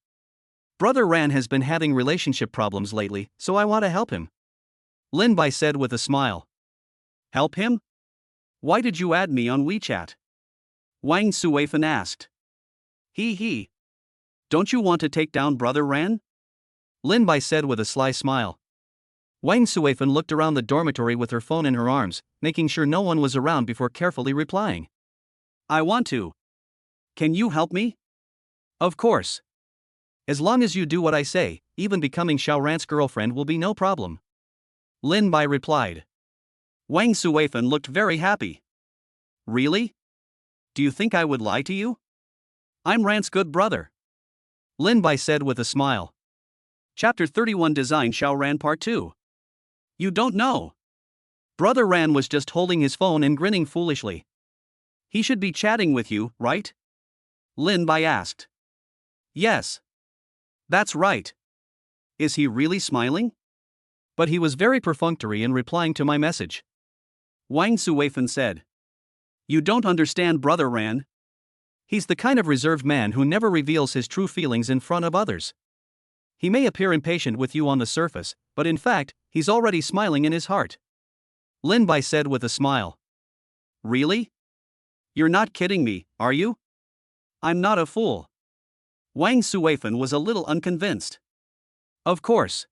Brother Ran has been having relationship problems lately, so I want to help him. Lin Bai said with a smile. Help him? Why did you add me on WeChat? Wang Suifen asked. He. Don't you want to take down Brother Ran? Lin Bai said with a sly smile. Wang Suifen looked around the dormitory with her phone in her arms, making sure no one was around before carefully replying. I want to. Can you help me? Of course. As long as you do what I say, even becoming Xiaoran's girlfriend will be no problem. Lin Bai replied. Wang Suifen looked very happy. Really? Do you think I would lie to you? I'm Ran's good brother. Lin Bai said with a smile. Chapter 31 Design Xiaoran Part 2. You don't know. Brother Ran was just holding his phone and grinning foolishly. He should be chatting with you, right? Lin Bai asked. Yes. That's right. Is he really smiling? But he was very perfunctory in replying to my message. Wang Suifen said. You don't understand Brother Ran. He's the kind of reserved man who never reveals his true feelings in front of others. He may appear impatient with you on the surface, but in fact, he's already smiling in his heart. Lin Bai said with a smile. Really? You're not kidding me, are you? I'm not a fool. Wang Suifen was a little unconvinced. Of course.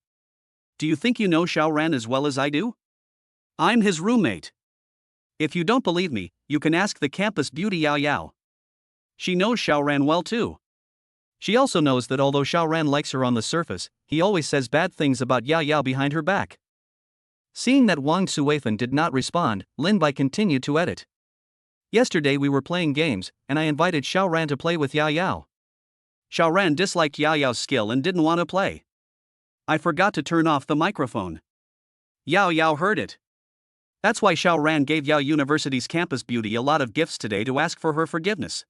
Do you think you know Xiaoran as well as I do? I'm his roommate. If you don't believe me, you can ask the campus beauty Yao Yao. She knows Xiaoran well too. She also knows that although Xiaoran likes her on the surface, he always says bad things about Yao Yao behind her back. Seeing that Wang Suifen did not respond, Lin Bai continued to edit. Yesterday we were playing games, and I invited Xiaoran to play with Yao Yao. Xiaoran disliked Yao Yao's skill and didn't want to play. I forgot to turn off the microphone. Yao Yao heard it. That's why Xiaoran gave Yao University's campus beauty a lot of gifts today to ask for her forgiveness.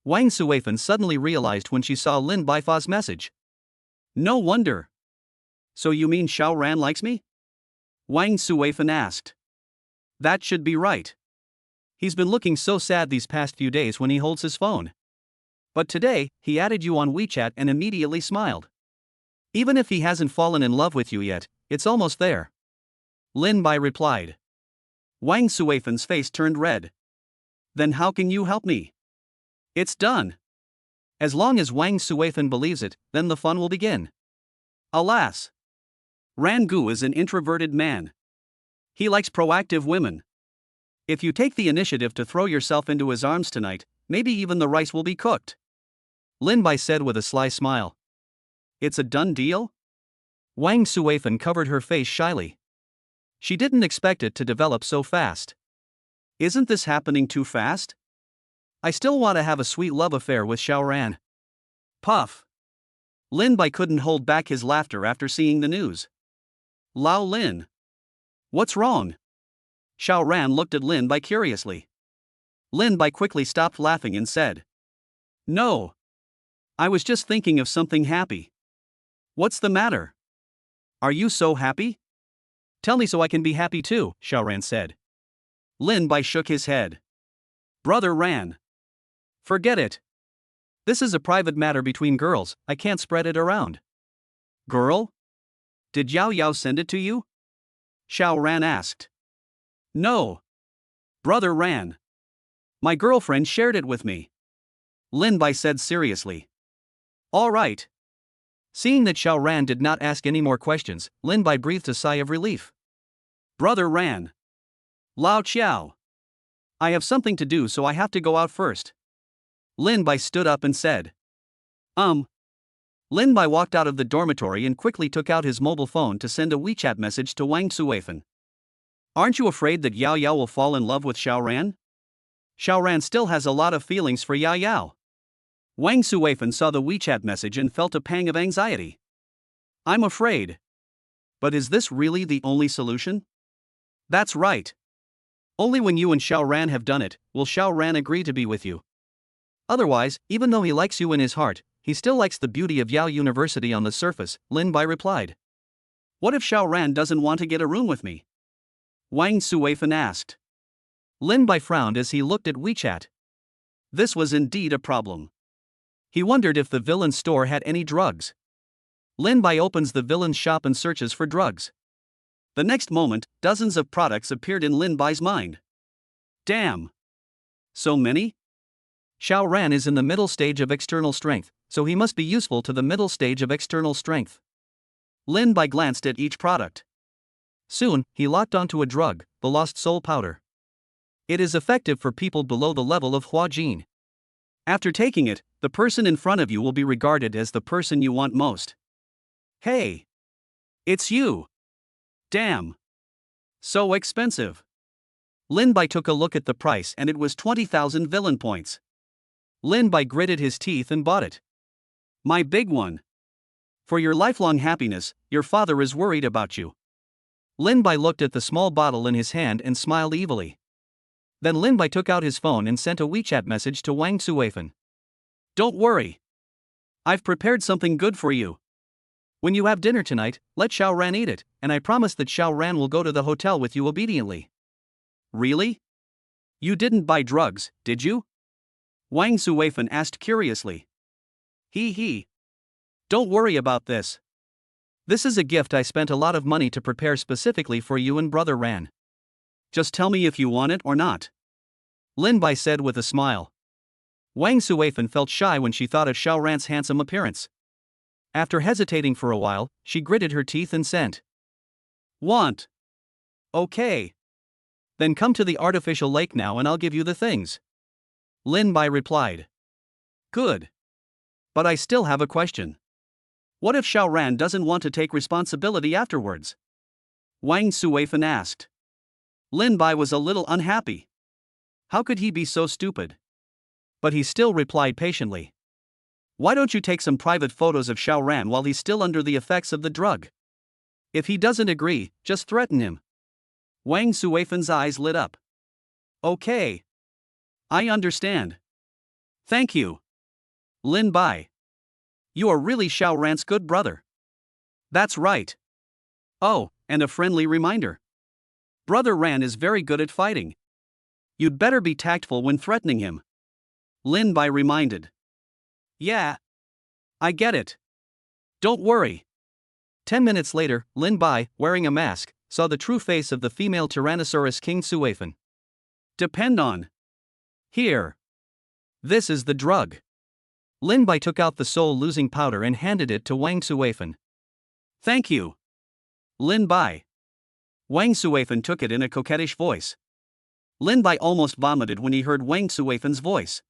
Wang Suifen suddenly realized when she saw Lin Baifa's message. No wonder. So you mean Xiaoran likes me? Wang Suifen asked. That should be right. He's been looking so sad these past few days when he holds his phone. But today, he added you on WeChat and immediately smiled. Even if he hasn't fallen in love with you yet, it's almost there. Lin Bai replied. Wang Suifen's face turned red. Then how can you help me? It's done. As long as Wang Suifen believes it, then the fun will begin. Alas. Ran Gu is an introverted man. He likes proactive women. If you take the initiative to throw yourself into his arms tonight, maybe even the rice will be cooked. Lin Bai said with a sly smile. It's a done deal? Wang Suifen covered her face shyly. She didn't expect it to develop so fast. Isn't this happening too fast? I still want to have a sweet love affair with Xiaoran. Puff. Lin Bai couldn't hold back his laughter after seeing the news. Lao Lin. What's wrong? Xiaoran looked at Lin Bai curiously. Lin Bai quickly stopped laughing and said. No. I was just thinking of something happy. What's the matter? Are you so happy? Tell me so I can be happy too, Xiaoran said. Lin Bai shook his head. Brother Ran. Forget it. This is a private matter between girls, I can't spread it around. Girl? Did Yao Yao send it to you? Xiaoran asked. No. Brother Ran. My girlfriend shared it with me. Lin Bai said seriously. All right. Seeing that Xiaoran did not ask any more questions, Lin Bai breathed a sigh of relief. Brother Ran. Lao Qiao. I have something to do, so I have to go out first. Lin Bai stood up and said. Lin Bai walked out of the dormitory and quickly took out his mobile phone to send a WeChat message to Wang Suifan. Aren't you afraid that Yao Yao will fall in love with Xiao Ran? Xiao Ran still has a lot of feelings for Yao Yao. Wang Suifan saw the WeChat message and felt a pang of anxiety. I'm afraid. But is this really the only solution? That's right. Only when you and Xiao Ran have done it, will Xiao Ran agree to be with you. Otherwise, even though he likes you in his heart, he still likes the beauty of Yao University on the surface, Lin Bai replied. What if Xiao Ran doesn't want to get a room with me? Wang Suifan asked. Lin Bai frowned as he looked at WeChat. This was indeed a problem. He wondered if the villain's store had any drugs. Lin Bai opens the villain's shop and searches for drugs. The next moment, dozens of products appeared in Lin Bai's mind. Damn! So many? Xiao Ran is in the middle stage of external strength, so he must be useful to the middle stage of external strength. Lin Bai glanced at each product. Soon, he locked onto a drug, the Lost Soul Powder. It is effective for people below the level of Hua Jin. After taking it, the person in front of you will be regarded as the person you want most. Hey! It's you! Damn! So expensive! Lin Bai took a look at the price and it was 20,000 villain points. Lin Bai gritted his teeth and bought it. My big one! For your lifelong happiness, your father is worried about you. Lin Bai looked at the small bottle in his hand and smiled evilly. Then Lin Bai took out his phone and sent a WeChat message to Wang Suifan. Don't worry. I've prepared something good for you. When you have dinner tonight, let Xiao Ran eat it, and I promise that Xiao Ran will go to the hotel with you obediently. Really? You didn't buy drugs, did you? Wang Suifan asked curiously. He. Don't worry about this. This is a gift I spent a lot of money to prepare specifically for you and Brother Ran. Just tell me if you want it or not. Lin Bai said with a smile. Wang Suifan felt shy when she thought of Xiao Ran's handsome appearance. After hesitating for a while, she gritted her teeth and sent. Want. Okay. Then come to the artificial lake now and I'll give you the things. Lin Bai replied. Good. But I still have a question. What if Xiao Ran doesn't want to take responsibility afterwards? Wang Suifan asked. Lin Bai was a little unhappy. How could he be so stupid? But he still replied patiently. Why don't you take some private photos of Xiao Ran while he's still under the effects of the drug? If he doesn't agree, just threaten him. Wang Suifan's eyes lit up. Okay. I understand. Thank you. Lin Bai. You are really Xiao Ran's good brother. That's right. Oh, and a friendly reminder. Brother Ran is very good at fighting. You'd better be tactful when threatening him. Lin Bai reminded. Yeah. I get it. Don't worry. 10 minutes later, Lin Bai, wearing a mask, saw the true face of the female Tyrannosaurus King Suifan. Depend on. Here. This is the drug. Lin Bai took out the soul-losing powder and handed it to Wang Suifan. Thank you. Lin Bai. Wang Suifan took it in a coquettish voice. Lin Bai almost vomited when he heard Wang Suifan's voice.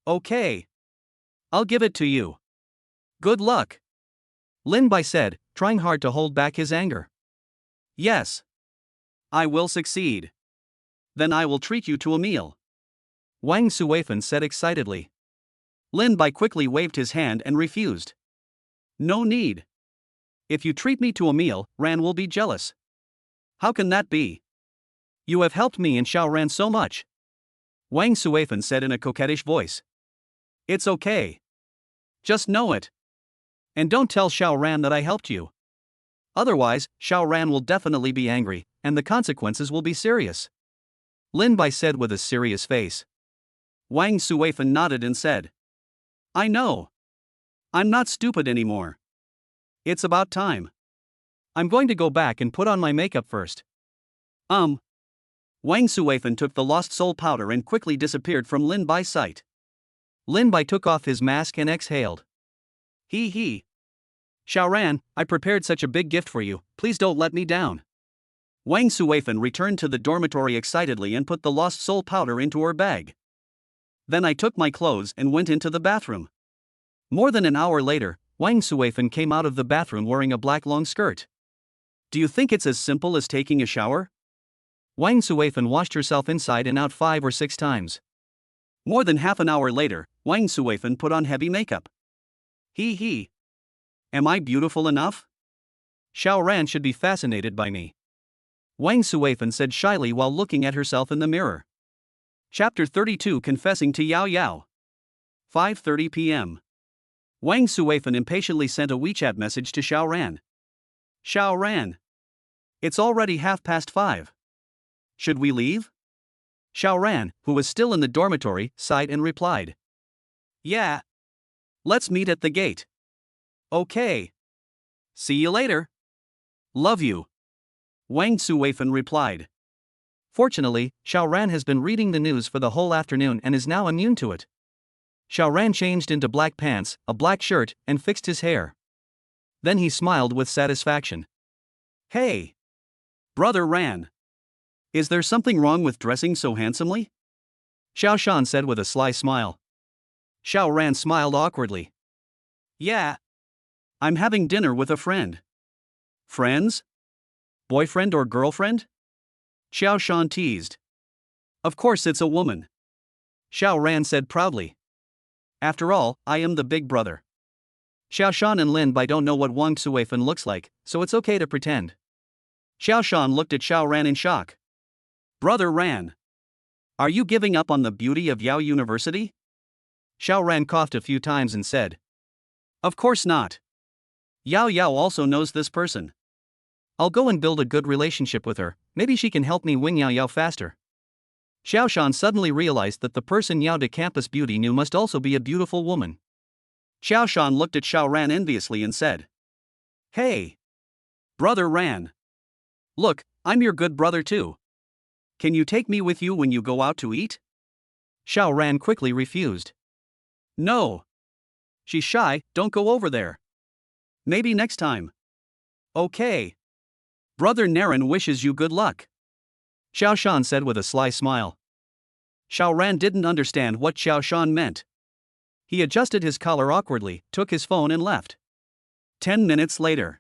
Okay. I'll give it to you. Good luck. Lin Bai said, trying hard to hold back his anger. Yes. I will succeed. Then I will treat you to a meal. Wang Suifan said excitedly. Lin Bai quickly waved his hand and refused. No need. If you treat me to a meal, Ran will be jealous. How can that be? You have helped me and Xiao Ran so much. Wang Suifan said in a coquettish voice. It's okay. Just know it. And don't tell Xiao Ran that I helped you. Otherwise, Xiao Ran will definitely be angry, and the consequences will be serious. Lin Bai said with a serious face. Wang Suifan nodded and said. I know. I'm not stupid anymore. It's about time. I'm going to go back and put on my makeup first. Wang Suifan took the lost soul powder and quickly disappeared from Lin Bai's sight. Lin Bai took off his mask and exhaled. He. Xiao Ran, I prepared such a big gift for you, please don't let me down. Wang Suifan returned to the dormitory excitedly and put the lost soul powder into her bag. Then I took my clothes and went into the bathroom. More than an hour later, Wang Suifan came out of the bathroom wearing a black long skirt. Do you think it's as simple as taking a shower? Wang Suifan washed herself inside and out 5 or 6 times. More than half an hour later, Wang Suifan put on heavy makeup. He. Am I beautiful enough? Xiao Ran should be fascinated by me. Wang Suifan said shyly while looking at herself in the mirror. Chapter 32 Confessing to Yao Yao. 5:30 p.m. Wang Suifan impatiently sent a WeChat message to Xiao Ran. Xiao Ran. It's already 5:30. Should we leave? Xiao Ran, who was still in the dormitory, sighed and replied. Yeah. Let's meet at the gate. Okay. See you later. Love you. Wang Suifan replied. Fortunately, Xiao Ran has been reading the news for the whole afternoon and is now immune to it. Xiao Ran changed into black pants, a black shirt, and fixed his hair. Then he smiled with satisfaction. Hey! Brother Ran. Is there something wrong with dressing so handsomely? Xiao Shan said with a sly smile. Xiao Ran smiled awkwardly. Yeah. I'm having dinner with a friend. Friends? Boyfriend or girlfriend? Xiao Shan teased. Of course it's a woman. Xiao Ran said proudly. After all, I am the big brother. Xiao Shan and Lin Bai don't know what Wang Suifan looks like, so it's okay to pretend. Xiao Shan looked at Xiao Ran in shock. Brother Ran. Are you giving up on the beauty of Yao University? Xiao Ran coughed a few times and said. Of course not. Yao Yao also knows this person. I'll go and build a good relationship with her, maybe she can help me win Yao Yao faster. Xiao Shan suddenly realized that the person Yao de Campus Beauty knew must also be a beautiful woman. Xiao Shan looked at Xiao Ran enviously and said. Hey! Brother Ran. Look, I'm your good brother too. Can you take me with you when you go out to eat? Xiao Ran quickly refused. No. She's shy, don't go over there. Maybe next time. Okay. Brother Naren wishes you good luck. Xiao Shan said with a sly smile. Xiao Ran didn't understand what Xiao Shan meant. He adjusted his collar awkwardly, took his phone and left. 10 minutes later.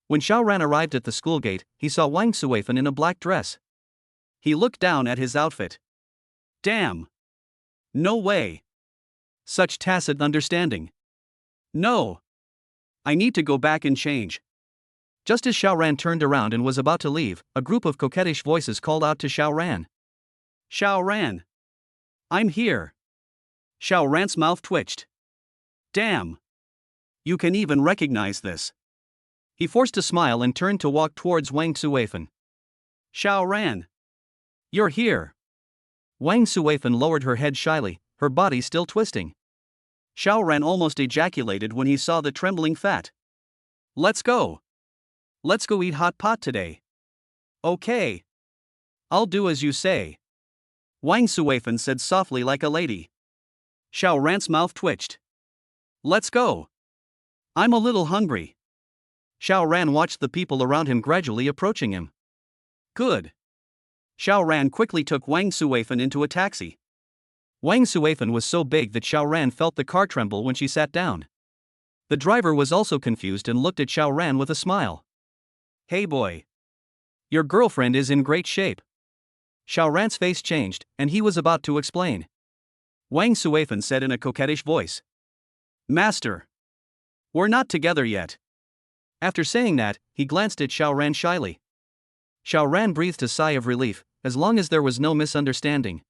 When Xiao Ran arrived at the school gate, he saw Wang Suifan in a black dress. He looked down at his outfit. Damn. No way. Such tacit understanding. No. I need to go back and change. Just as Xiao Ran turned around and was about to leave, a group of coquettish voices called out to Xiao Ran. Xiao Ran. I'm here. Xiao Ran's mouth twitched. Damn. You can even recognize this. He forced a smile and turned to walk towards Wang Suifan. Xiao Ran. You're here. Wang Suifan lowered her head shyly, her body still twisting. Xiao Ran almost ejaculated when he saw the trembling fat. Let's go. Let's go eat hot pot today. Okay. I'll do as you say. Wang Suifan said softly like a lady. Xiao Ran's mouth twitched. Let's go. I'm a little hungry. Xiao Ran watched the people around him gradually approaching him. Good. Xiao Ran quickly took Wang Suifan into a taxi. Wang Suifan was so big that Xiao Ran felt the car tremble when she sat down. The driver was also confused and looked at Xiao Ran with a smile. Hey boy. Your girlfriend is in great shape. Xiao Ran's face changed, and he was about to explain. Wang Suifan said in a coquettish voice. Master. We're not together yet. After saying that, he glanced at Xiao Ran shyly. Xiao Ran breathed a sigh of relief, as long as there was no misunderstanding.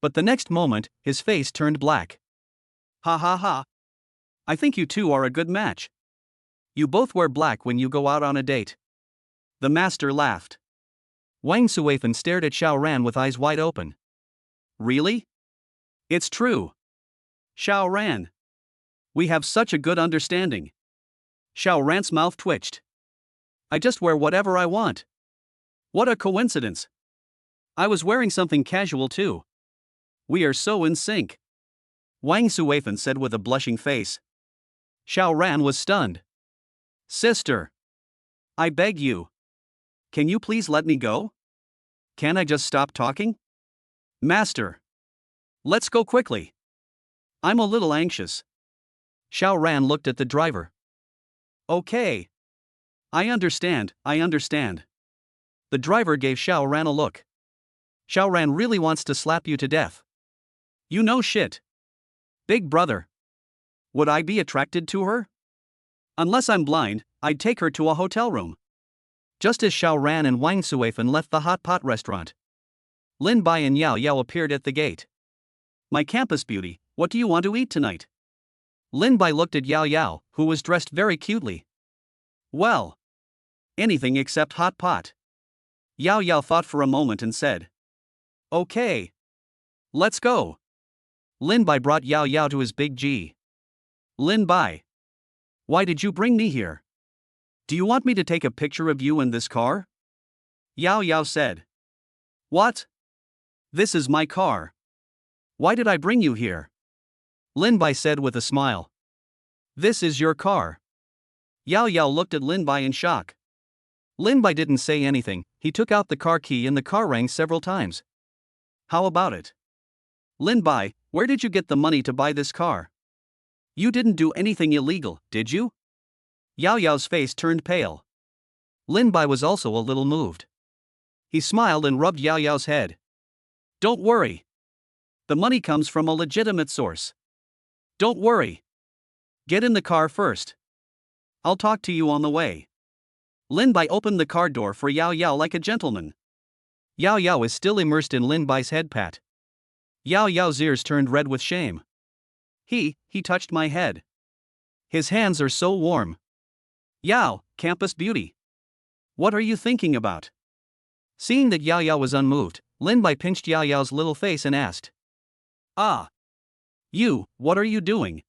But the next moment, his face turned black. Ha ha ha. I think you two are a good match. You both wear black when you go out on a date. The master laughed. Wang Suifan stared at Xiao Ran with eyes wide open. Really? It's true. Xiao Ran. We have such a good understanding. Xiao Ran's mouth twitched. I just wear whatever I want. What a coincidence. I was wearing something casual too. We are so in sync. Wang Suifan said with a blushing face. Xiao Ran was stunned. Sister. I beg you. Can you please let me go? Can I just stop talking? Master. Let's go quickly. I'm a little anxious. Xiao Ran looked at the driver. Okay. I understand. The driver gave Xiao Ran a look. Xiao Ran really wants to slap you to death. You know shit. Big brother. Would I be attracted to her? Unless I'm blind, I'd take her to a hotel room. Just as Xiao Ran and Wang Suifan left the hot pot restaurant, Lin Bai and Yao Yao appeared at the gate. My campus beauty, what do you want to eat tonight? Lin Bai looked at Yao Yao, who was dressed very cutely. Well, anything except hot pot. Yao Yao thought for a moment and said, Okay. Let's go. Lin Bai brought Yao Yao to his big G. Lin Bai. Why did you bring me here? Do you want me to take a picture of you in this car? Yao Yao said. What? This is my car. Why did I bring you here? Lin Bai said with a smile. This is your car. Yao Yao looked at Lin Bai in shock. Lin Bai didn't say anything. He took out the car key and the car rang several times. How about it? Lin Bai, where did you get the money to buy this car? You didn't do anything illegal, did you? Yao Yao's face turned pale. Lin Bai was also a little moved. He smiled and rubbed Yao Yao's head. Don't worry. The money comes from a legitimate source. Don't worry. Get in the car first. I'll talk to you on the way. Lin Bai opened the car door for Yao Yao like a gentleman. Yao Yao is still immersed in Lin Bai's head pat. Yao Yao's ears turned red with shame. He touched my head. His hands are so warm. Yao, campus beauty. What are you thinking about? Seeing that Yao Yao was unmoved, Lin Bai pinched Yao Yao's little face and asked. Ah. You, what are you doing?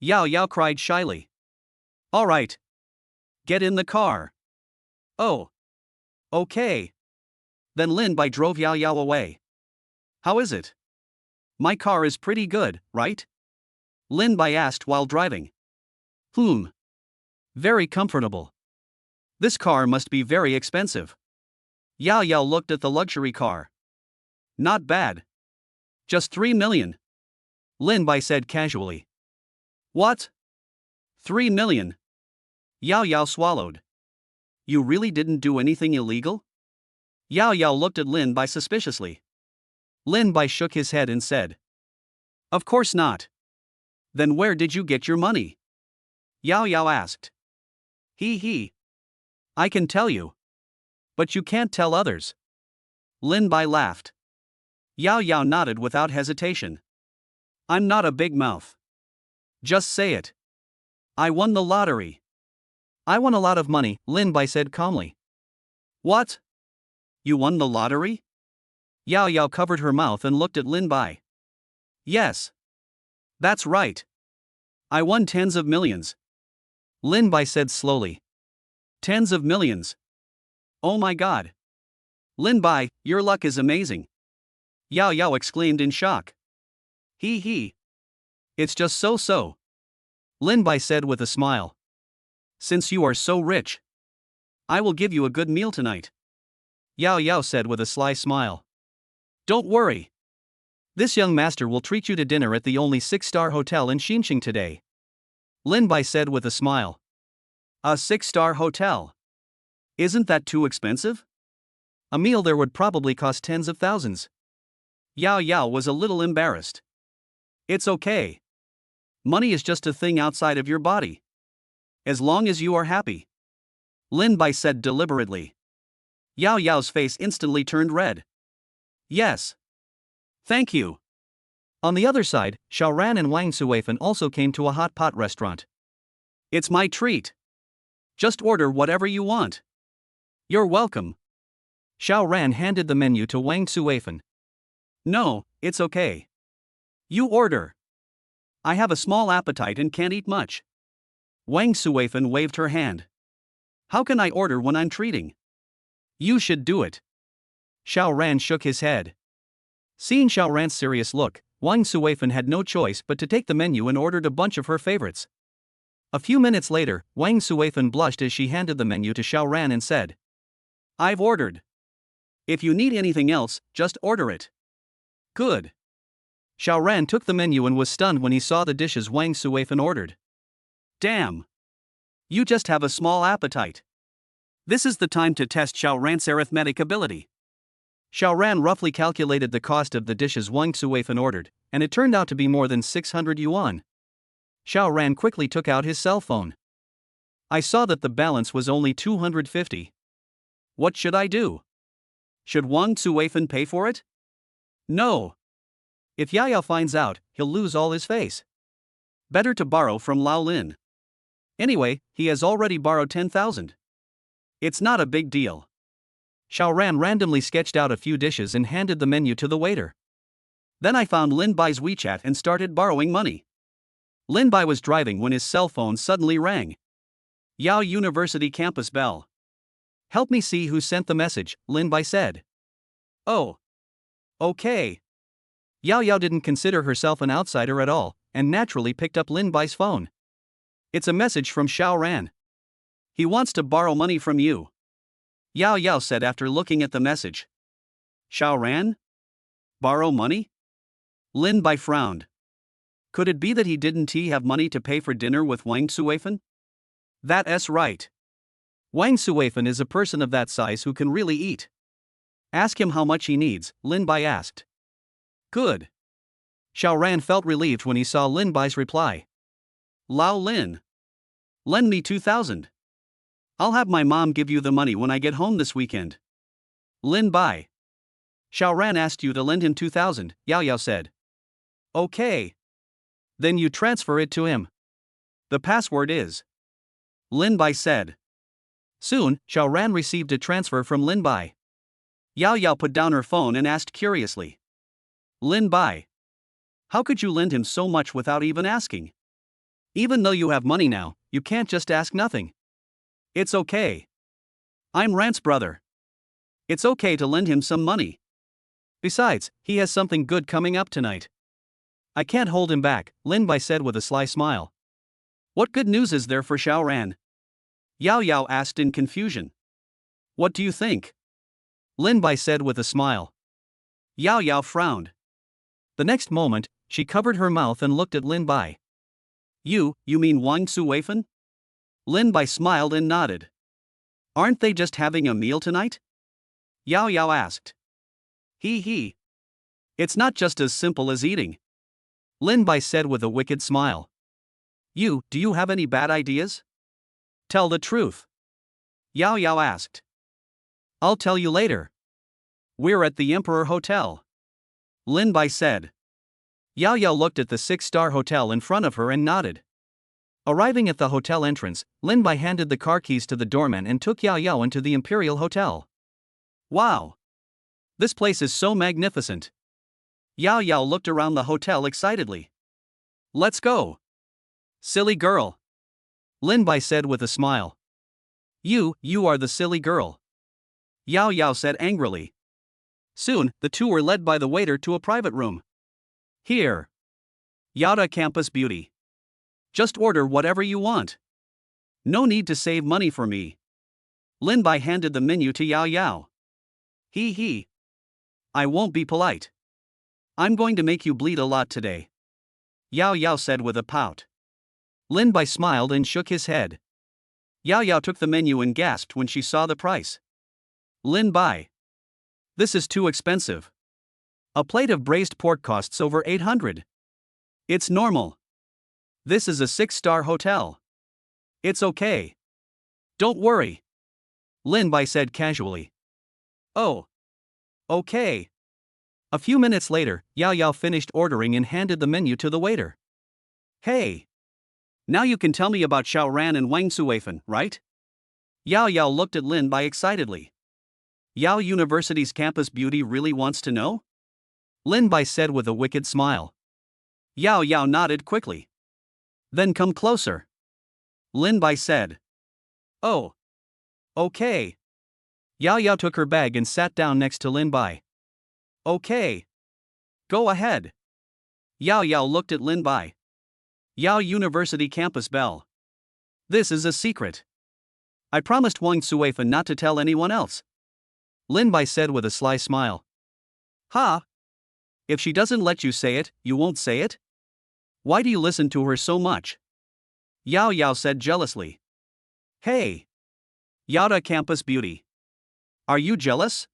Yao Yao cried shyly. All right. Get in the car. Oh. Okay. Then Lin Bai drove Yao Yao away. How is it? My car is pretty good, right? Lin Bai asked while driving. Very comfortable. This car must be very expensive. Yao Yao looked at the luxury car. Not bad. Just 3 million. Lin Bai said casually. What? 3 million? Yao Yao swallowed. You really didn't do anything illegal? Yao Yao looked at Lin Bai suspiciously. Lin Bai shook his head and said. Of course not. Then where did you get your money? Yao Yao asked. I can tell you. But you can't tell others. Lin Bai laughed. Yao Yao nodded without hesitation. I'm not a big mouth. Just say it. I won the lottery. I won a lot of money, Lin Bai said calmly. What? You won the lottery? Yao Yao covered her mouth and looked at Lin Bai. Yes. That's right. I won tens of millions. Lin Bai said slowly. Tens of millions. Oh my god. Lin Bai, your luck is amazing. Yao Yao exclaimed in shock. It's just so. Lin Bai said with a smile. Since you are so rich, I will give you a good meal tonight. Yao Yao said with a sly smile. Don't worry. This young master will treat you to dinner at the only 6-star hotel in Xinjiang today. Lin Bai said with a smile. A 6-star hotel? Isn't that too expensive? A meal there would probably cost tens of thousands. Yao Yao was a little embarrassed. It's okay. Money is just a thing outside of your body. As long as you are happy. Lin Bai said deliberately. Yao Yao's face instantly turned red. Yes. Thank you. On the other side, Xiao Ran and Wang Suifan also came to a hot pot restaurant. It's my treat. Just order whatever you want. You're welcome. Xiao Ran handed the menu to Wang Suifan. No, it's okay. You order. I have a small appetite and can't eat much. Wang Suifan waved her hand. How can I order when I'm treating? You should do it. Xiao Ran shook his head. Seeing Xiao Ran's serious look, Wang Suifan had no choice but to take the menu and ordered a bunch of her favorites. A few minutes later, Wang Suifan blushed as she handed the menu to Xiao Ran and said, I've ordered. If you need anything else, just order it. Good. Xiaoran took the menu and was stunned when he saw the dishes Wang Suifan ordered. Damn. You just have a small appetite. This is the time to test Xiaoran's arithmetic ability. Xiaoran roughly calculated the cost of the dishes Wang Suifan ordered, and it turned out to be more than 600 yuan. Xiaoran quickly took out his cell phone. I saw that the balance was only 250. What should I do? Should Wang Suifan pay for it? No. If Yao finds out, he'll lose all his face. Better to borrow from Lao Lin. Anyway, he has already borrowed 10,000. It's not a big deal. Xiaoran randomly sketched out a few dishes and handed the menu to the waiter. Then I found Lin Bai's WeChat and started borrowing money. Lin Bai was driving when his cell phone suddenly rang. Yao University campus bell. Help me see who sent the message, Lin Bai said. Oh. Okay. Yao didn't consider herself an outsider at all, and naturally picked up Lin Bai's phone. It's a message from Xiaoran. He wants to borrow money from you. Yao said after looking at the message. Xiaoran? Borrow money? Lin Bai frowned. Could it be that he didn't have money to pay for dinner with Wang Suifan? That's right. Wang Suifan is a person of that size who can really eat. Ask him how much he needs, Lin Bai asked. Good. Xiaoran felt relieved when he saw Lin Bai's reply. Lao Lin. Lend me 2,000. I'll have my mom give you the money when I get home this weekend. Lin Bai. Xiaoran asked you to lend him 2,000, Yao said. Okay. Then you transfer it to him. The password is. Lin Bai said. Soon, Xiaoran received a transfer from Lin Bai. Yao put down her phone and asked curiously. Lin Bai. How could you lend him so much without even asking? Even though you have money now, you can't just ask nothing. It's okay. I'm Rant's brother. It's okay to lend him some money. Besides, he has something good coming up tonight. I can't hold him back, Lin Bai said with a sly smile. What good news is there for Xiaoran? Yao asked in confusion. What do you think? Lin Bai said with a smile. Yao frowned. The next moment, she covered her mouth and looked at Lin Bai. You mean Wang Suifan? Lin Bai smiled and nodded. Aren't they just having a meal tonight? Yao asked. He. It's not just as simple as eating. Lin Bai said with a wicked smile. Do you have any bad ideas? Tell the truth. Yao asked. I'll tell you later. We're at the Emperor Hotel. Lin Bai said. Yao looked at the 6-star hotel in front of her and nodded. Arriving at the hotel entrance, Lin Bai handed the car keys to the doorman and took Yao into the Imperial Hotel. Wow! This place is so magnificent. Yao looked around the hotel excitedly. Let's go. Silly girl. Lin Bai said with a smile. You are the silly girl. Yao said angrily. Soon, the two were led by the waiter to a private room. Here. Yada Campus Beauty. Just order whatever you want. No need to save money for me. Lin Bai handed the menu to Yao. He. I won't be polite. I'm going to make you bleed a lot today. Yao said with a pout. Lin Bai smiled and shook his head. Yao took the menu and gasped when she saw the price. Lin Bai. This is too expensive. A plate of braised pork costs over 800. It's normal. This is a 6-star hotel. It's okay. Don't worry. Lin Bai said casually. Oh. Okay. A few minutes later, Yao finished ordering and handed the menu to the waiter. Hey. Now you can tell me about Xiaoran and Wang Suifan, right? Yao looked at Lin Bai excitedly. Yao University's campus beauty really wants to know? Lin Bai said with a wicked smile. Yao nodded quickly. Then come closer. Lin Bai said. Oh. Okay. Yao took her bag and sat down next to Lin Bai. Okay. Go ahead. Yao looked at Lin Bai. Yao University campus bell. This is a secret. I promised Wang Suifan not to tell anyone else. Lin Bai said with a sly smile. Ha! If she doesn't let you say it, you won't say it? Why do you listen to her so much? Yao Yao said jealously. Hey! Yada campus beauty. Are you jealous?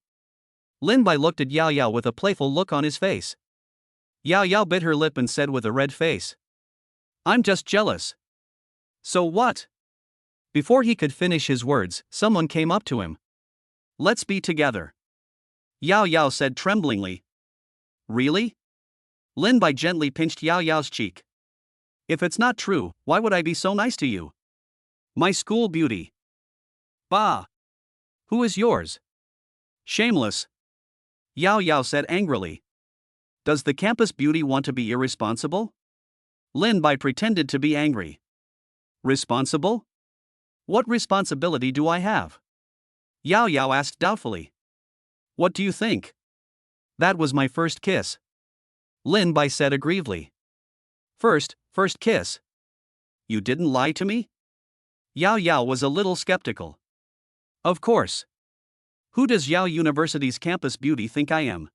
Lin Bai looked at Yao Yao with a playful look on his face. Yao Yao bit her lip and said with a red face. I'm just jealous. So what? Before he could finish his words, someone came up to him. Let's be together. Yao Yao said tremblingly. Really? Lin Bai gently pinched Yao Yao's cheek. If it's not true, why would I be so nice to you? My school beauty. Bah! Who is yours? Shameless. Yao Yao said angrily. Does the campus beauty want to be irresponsible? Lin Bai pretended to be angry. Responsible? What responsibility do I have? Yao Yao asked doubtfully. What do you think? That was my first kiss. Lin Bai said aggrievedly. First kiss. You didn't lie to me? Yao Yao was a little skeptical. Of course. Who does Yao University's campus beauty think I am?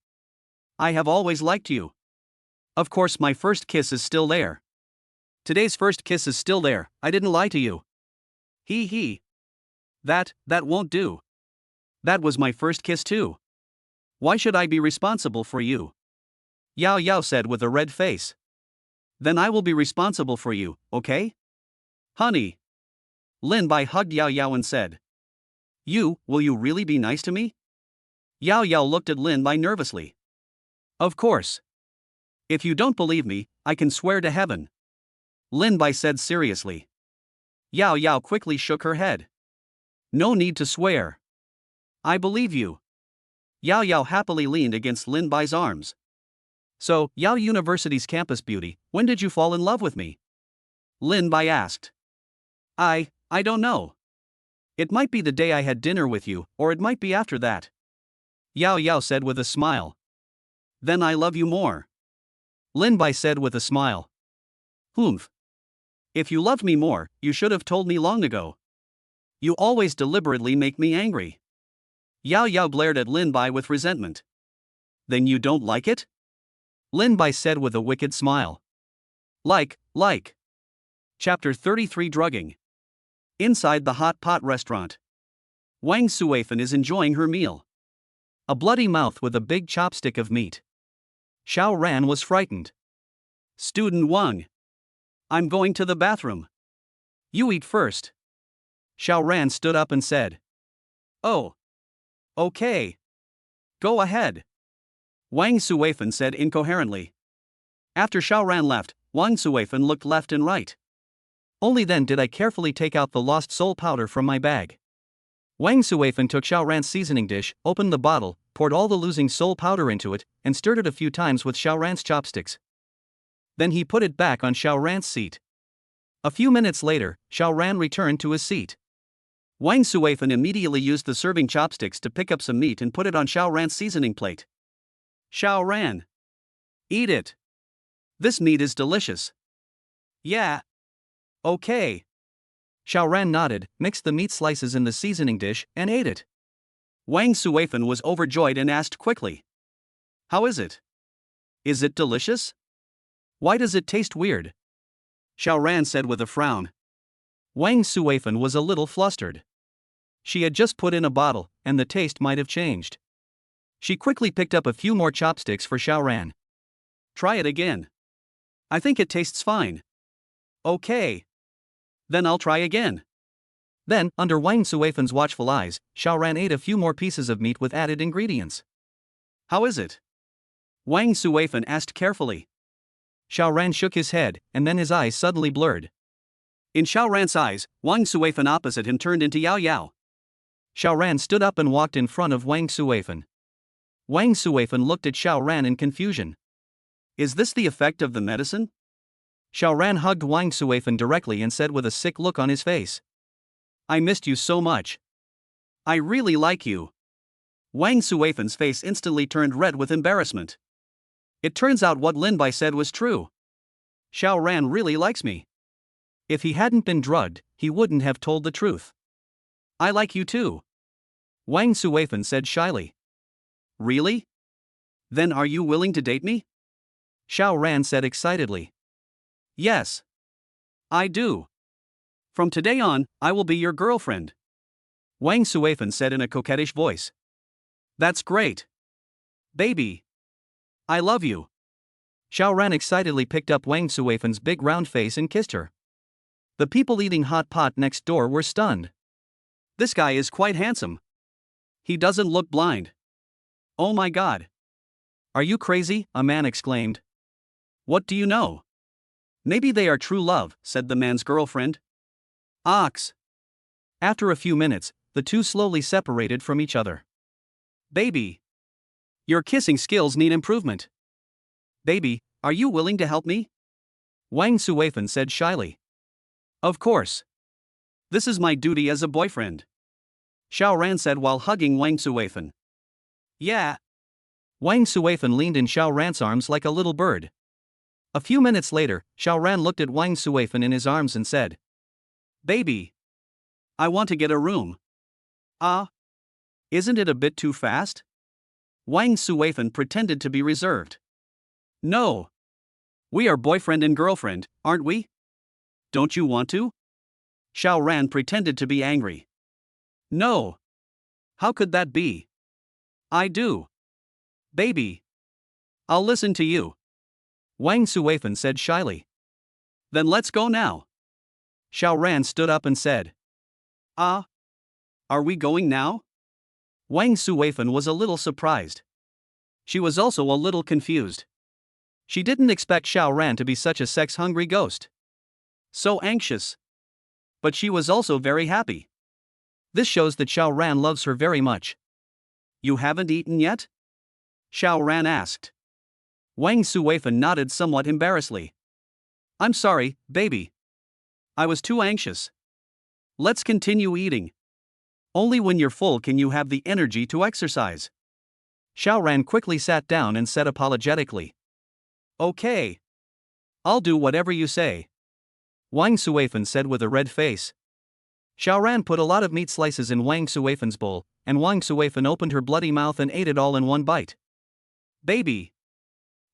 I have always liked you. Of course, my first kiss is still there. Today's first kiss is still there, I didn't lie to you. He. That won't do. That was my first kiss too. Why should I be responsible for you? Yao Yao said with a red face. Then I will be responsible for you, okay? Honey. Lin Bai hugged Yao Yao and said. Will you really be nice to me? Yao Yao looked at Lin Bai nervously. Of course. If you don't believe me, I can swear to heaven. Lin Bai said seriously. Yao Yao quickly shook her head. No need to swear. I believe you. Yao Yao happily leaned against Lin Bai's arms. So, Yao University's campus beauty, when did you fall in love with me? Lin Bai asked. I don't know. It might be the day I had dinner with you, or it might be after that. Yao Yao said with a smile. Then I love you more. Lin Bai said with a smile. Humph. If you loved me more, you should have told me long ago. You always deliberately make me angry. Yao Yao glared at Lin Bai with resentment. Then you don't like it? Lin Bai said with a wicked smile. Like. Chapter 33 Drugging. Inside the hot pot restaurant. Wang Suifan is enjoying her meal. A bloody mouth with a big chopstick of meat. Xiao Ran was frightened. Student Wang. I'm going to the bathroom. You eat first. Xiao Ran stood up and said. Oh. Okay. Go ahead. Wang Suifan said incoherently. After Xiao Ran left, Wang Suifan looked left and right. Only then did I carefully take out the lost soul powder from my bag. Wang Suifan took Xiao Ran's seasoning dish, opened the bottle, poured all the losing soul powder into it, and stirred it a few times with Xiao Ran's chopsticks. Then he put it back on Xiao Ran's seat. A few minutes later, Xiao Ran returned to his seat. Wang Suifan immediately used the serving chopsticks to pick up some meat and put it on Xiao Ran's seasoning plate. Xiao Ran. Eat it. This meat is delicious. Yeah. Okay. Xiao Ran nodded, mixed the meat slices in the seasoning dish, and ate it. Wang Suifan was overjoyed and asked quickly. How is it? Is it delicious? Why does it taste weird? Xiao Ran said with a frown. Wang Suifan was a little flustered. She had just put in a bottle, and the taste might have changed. She quickly picked up a few more chopsticks for Xiao Ran. Try it again. I think it tastes fine. Okay. Then I'll try again. Then, under Wang Suifan's watchful eyes, Xiao Ran ate a few more pieces of meat with added ingredients. How is it? Wang Suifan asked carefully. Xiao Ran shook his head, and then his eyes suddenly blurred. In Xiao Ran's eyes, Wang Suifan opposite him turned into Yao Yao. Xiao Ran stood up and walked in front of Wang Suifan. Wang Suifan looked at Xiao Ran in confusion. Is this the effect of the medicine? Xiao Ran hugged Wang Suifan directly and said with a sick look on his face. I missed you so much. I really like you. Wang Suifan's face instantly turned red with embarrassment. It turns out what Lin Bai said was true. Xiao Ran really likes me. If he hadn't been drugged, he wouldn't have told the truth. I like you too. Wang Suifan said shyly. Really? Then are you willing to date me? Xiao Ran said excitedly. Yes. I do. From today on, I will be your girlfriend. Wang Suifan said in a coquettish voice. That's great. Baby. I love you. Xiao Ran excitedly picked up Wang Suifan's big round face and kissed her. The people eating hot pot next door were stunned. This guy is quite handsome. He doesn't look blind. Oh my god. Are you crazy? A man exclaimed. What do you know? Maybe they are true love, said the man's girlfriend. Ox. After a few minutes, the two slowly separated from each other. Baby. Your kissing skills need improvement. Baby, are you willing to help me? Wang Suifan said shyly. Of course. This is my duty as a boyfriend. Xiao Ran said while hugging Wang Suifan. Yeah. Wang Suifan leaned in Xiao Ran's arms like a little bird. A few minutes later, Xiao Ran looked at Wang Suifan in his arms and said, Baby. I want to get a room. Isn't it a bit too fast? Wang Suifan pretended to be reserved. No. We are boyfriend and girlfriend, aren't we? Don't you want to? Xiao Ran pretended to be angry. No. How could that be? I do. Baby. I'll listen to you. Wang Suifan said shyly. Then let's go now. Xiao Ran stood up and said. Are we going now? Wang Suifan was a little surprised. She was also a little confused. She didn't expect Xiao Ran to be such a sex-hungry ghost. So anxious. But she was also very happy. This shows that Xiao Ran loves her very much. You haven't eaten yet? Xiao Ran asked. Wang Suifan nodded somewhat embarrassedly. I'm sorry, baby. I was too anxious. Let's continue eating. Only when you're full can you have the energy to exercise. Xiao Ran quickly sat down and said apologetically. Okay. I'll do whatever you say. Wang Suifan said with a red face. Xiao Ran put a lot of meat slices in Wang Suifan's bowl, and Wang Suifan opened her bloody mouth and ate it all in one bite. Baby.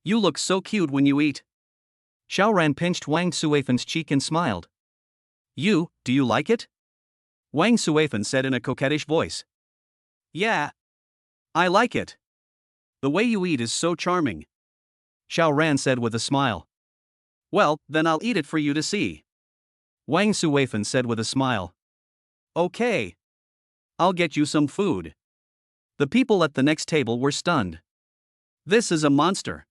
You look so cute when you eat. Xiao Ran pinched Wang Suifan's cheek and smiled. Do you like it? Wang Suifan said in a coquettish voice. Yeah. I like it. The way you eat is so charming. Xiao Ran said with a smile. Well, then I'll eat it for you to see. Wang Suifan said with a smile. Okay. I'll get you some food. The people at the next table were stunned. This is a monster.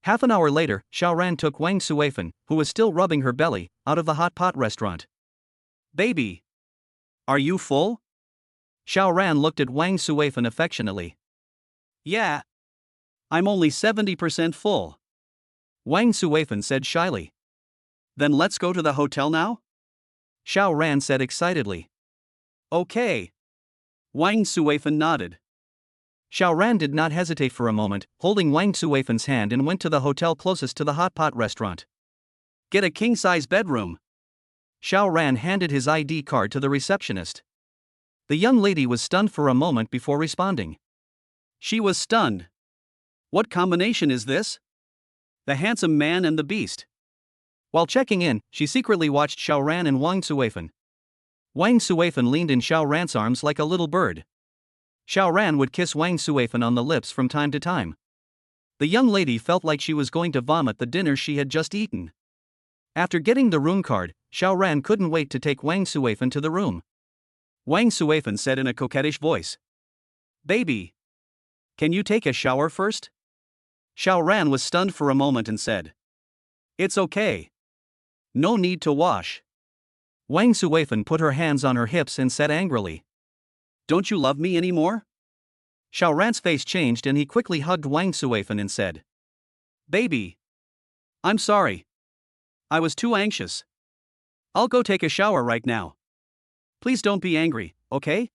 Half an hour later, Xiao Ran took Wang Suifan, who was still rubbing her belly, out of the hot pot restaurant. Baby. Are you full? Xiao Ran looked at Wang Suifan affectionately. Yeah. I'm only 70% full. Wang Suifan said shyly. Then let's go to the hotel now? Xiao Ran said excitedly. Okay. Wang Suifan nodded. Xiao Ran did not hesitate for a moment, holding Wang Suifan's hand and went to the hotel closest to the hot pot restaurant. Get a king-size bedroom. Xiao Ran handed his ID card to the receptionist. The young lady was stunned for a moment before responding. She was stunned. What combination is this? The handsome man and the beast. While checking in, she secretly watched Xiao Ran and Wang Suifan. Wang Suifan leaned in Xiao Ran's arms like a little bird. Xiao Ran would kiss Wang Suifan on the lips from time to time. The young lady felt like she was going to vomit the dinner she had just eaten. After getting the room card, Xiao Ran couldn't wait to take Wang Suifan to the room. Wang Suifan said in a coquettish voice. Baby. Can you take a shower first? Xiao Ran was stunned for a moment and said. It's okay. No need to wash. Wang Suifan put her hands on her hips and said angrily. Don't you love me anymore? Xiao Ran's face changed and he quickly hugged Wang Suifan and said. Baby. I'm sorry. I was too anxious. I'll go take a shower right now. Please don't be angry, okay?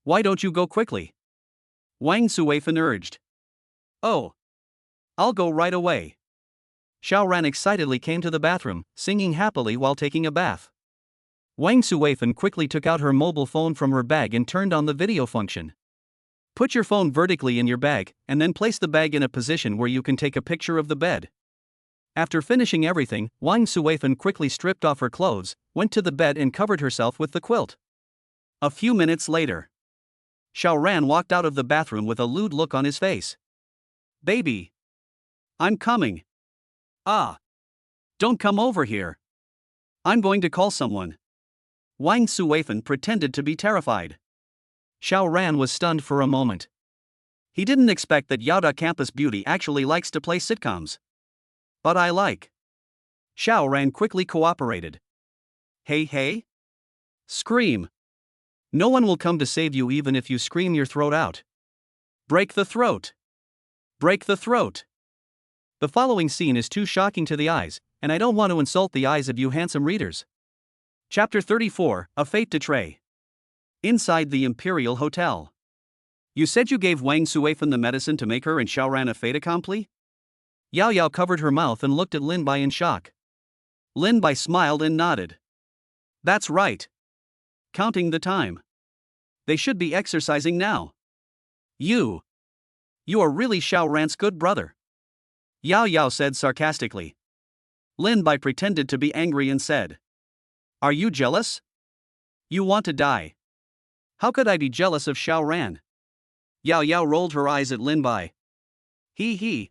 Why don't you go quickly? Wang Suifan urged. Oh. I'll go right away. Xiao Ran excitedly came to the bathroom, singing happily while taking a bath. Wang Suifan quickly took out her mobile phone from her bag and turned on the video function. Put your phone vertically in your bag, and then place the bag in a position where you can take a picture of the bed. After finishing everything, Wang Suifan quickly stripped off her clothes, went to the bed and covered herself with the quilt. A few minutes later, Xiao Ran walked out of the bathroom with a lewd look on his face. Baby! I'm coming. Ah! Don't come over here. I'm going to call someone. Wang Suifan pretended to be terrified. Xiao Ran was stunned for a moment. He didn't expect that Yada Campus Beauty actually likes to play sitcoms. But I like. Xiao Ran quickly cooperated. Hey! Scream. No one will come to save you even if you scream your throat out. Break the throat. Break the throat. The following scene is too shocking to the eyes, and I don't want to insult the eyes of you handsome readers. Chapter 34, A Fate to Tray. Inside the Imperial Hotel. You said you gave Wang Suifan the medicine to make her and Xiaoran a fait accompli? Yao Yao covered her mouth and looked at Lin Bai in shock. Lin Bai smiled and nodded. That's right. Counting the time. They should be exercising now. You are really Xiaoran's good brother. Yao Yao said sarcastically. Lin Bai pretended to be angry and said, Are you jealous? You want to die. How could I be jealous of Xiaoran? Yao Yao rolled her eyes at Lin Bai. He.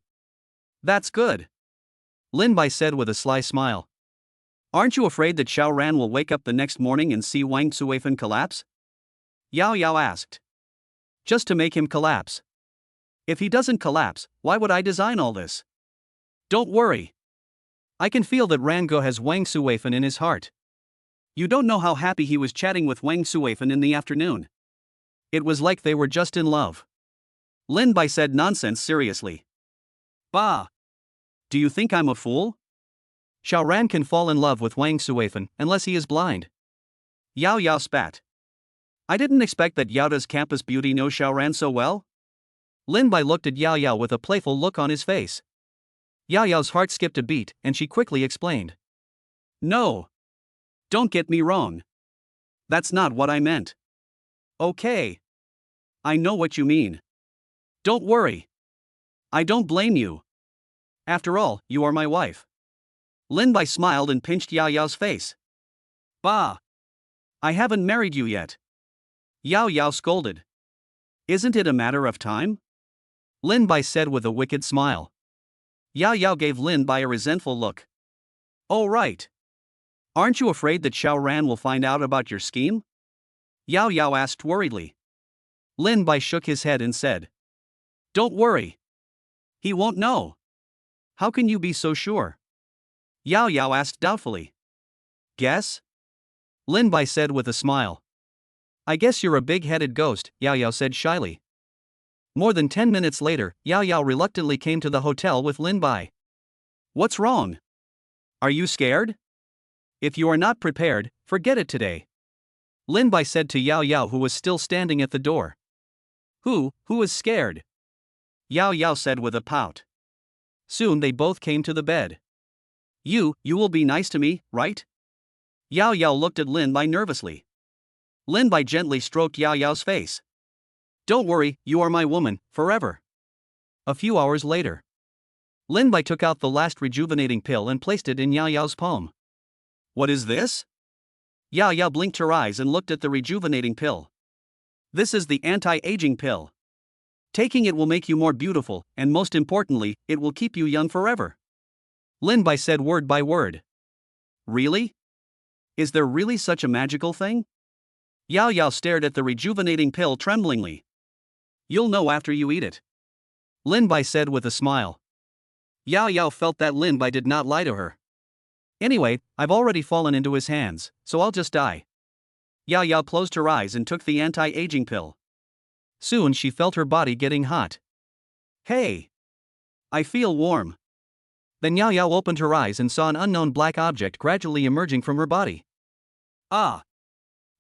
That's good. Lin Bai said with a sly smile. Aren't you afraid that Xiaoran will wake up the next morning and see Wang Suifan collapse? Yao Yao asked. Just to make him collapse. If he doesn't collapse, why would I design all this? Don't worry. I can feel that Rango has Wang Suifan in his heart. You don't know how happy he was chatting with Wang Suifan in the afternoon. It was like they were just in love. Lin Bai said nonsense seriously. Bah! Do you think I'm a fool? Xiaoran can fall in love with Wang Suifan unless he is blind. Yao Yao spat. I didn't expect that Yaoda's campus beauty knows Xiaoran so well. Lin Bai looked at Yao Yao with a playful look on his face. Yao Yao's heart skipped a beat and she quickly explained. No. Don't get me wrong. That's not what I meant. Okay. I know what you mean. Don't worry. I don't blame you. After all, you are my wife. Lin Bai smiled and pinched Yao Yao's face. Bah! I haven't married you yet. Yao Yao scolded. Isn't it a matter of time? Lin Bai said with a wicked smile. Yao Yao gave Lin Bai a resentful look. Oh right. Aren't you afraid that Xiaoran will find out about your scheme? Yao Yao asked worriedly. Lin Bai shook his head and said. Don't worry. He won't know. How can you be so sure? Yao Yao asked doubtfully. Guess? Lin Bai said with a smile. I guess you're a big-headed ghost, Yao Yao said shyly. More than 10 minutes later, Yao Yao reluctantly came to the hotel with Lin Bai. What's wrong? Are you scared? If you are not prepared, forget it today. Lin Bai said to Yao Yao, who was still standing at the door. Who is scared? Yao Yao said with a pout. Soon they both came to the bed. You will be nice to me, right? Yao Yao looked at Lin Bai nervously. Lin Bai gently stroked Yao Yao's face. Don't worry, you are my woman, forever. A few hours later. Lin Bai took out the last rejuvenating pill and placed it in Yao Yao's palm. What is this? Yao Yao blinked her eyes and looked at the rejuvenating pill. This is the anti-aging pill. Taking it will make you more beautiful, and most importantly, it will keep you young forever. Lin Bai said word by word. Really? Is there really such a magical thing? Yao Yao stared at the rejuvenating pill tremblingly. You'll know after you eat it. Lin Bai said with a smile. Yao Yao felt that Lin Bai did not lie to her. Anyway, I've already fallen into his hands, so I'll just die. Yao Yao closed her eyes and took the anti-aging pill. Soon she felt her body getting hot. Hey! I feel warm. Then Yao Yao opened her eyes and saw an unknown black object gradually emerging from her body. Ah!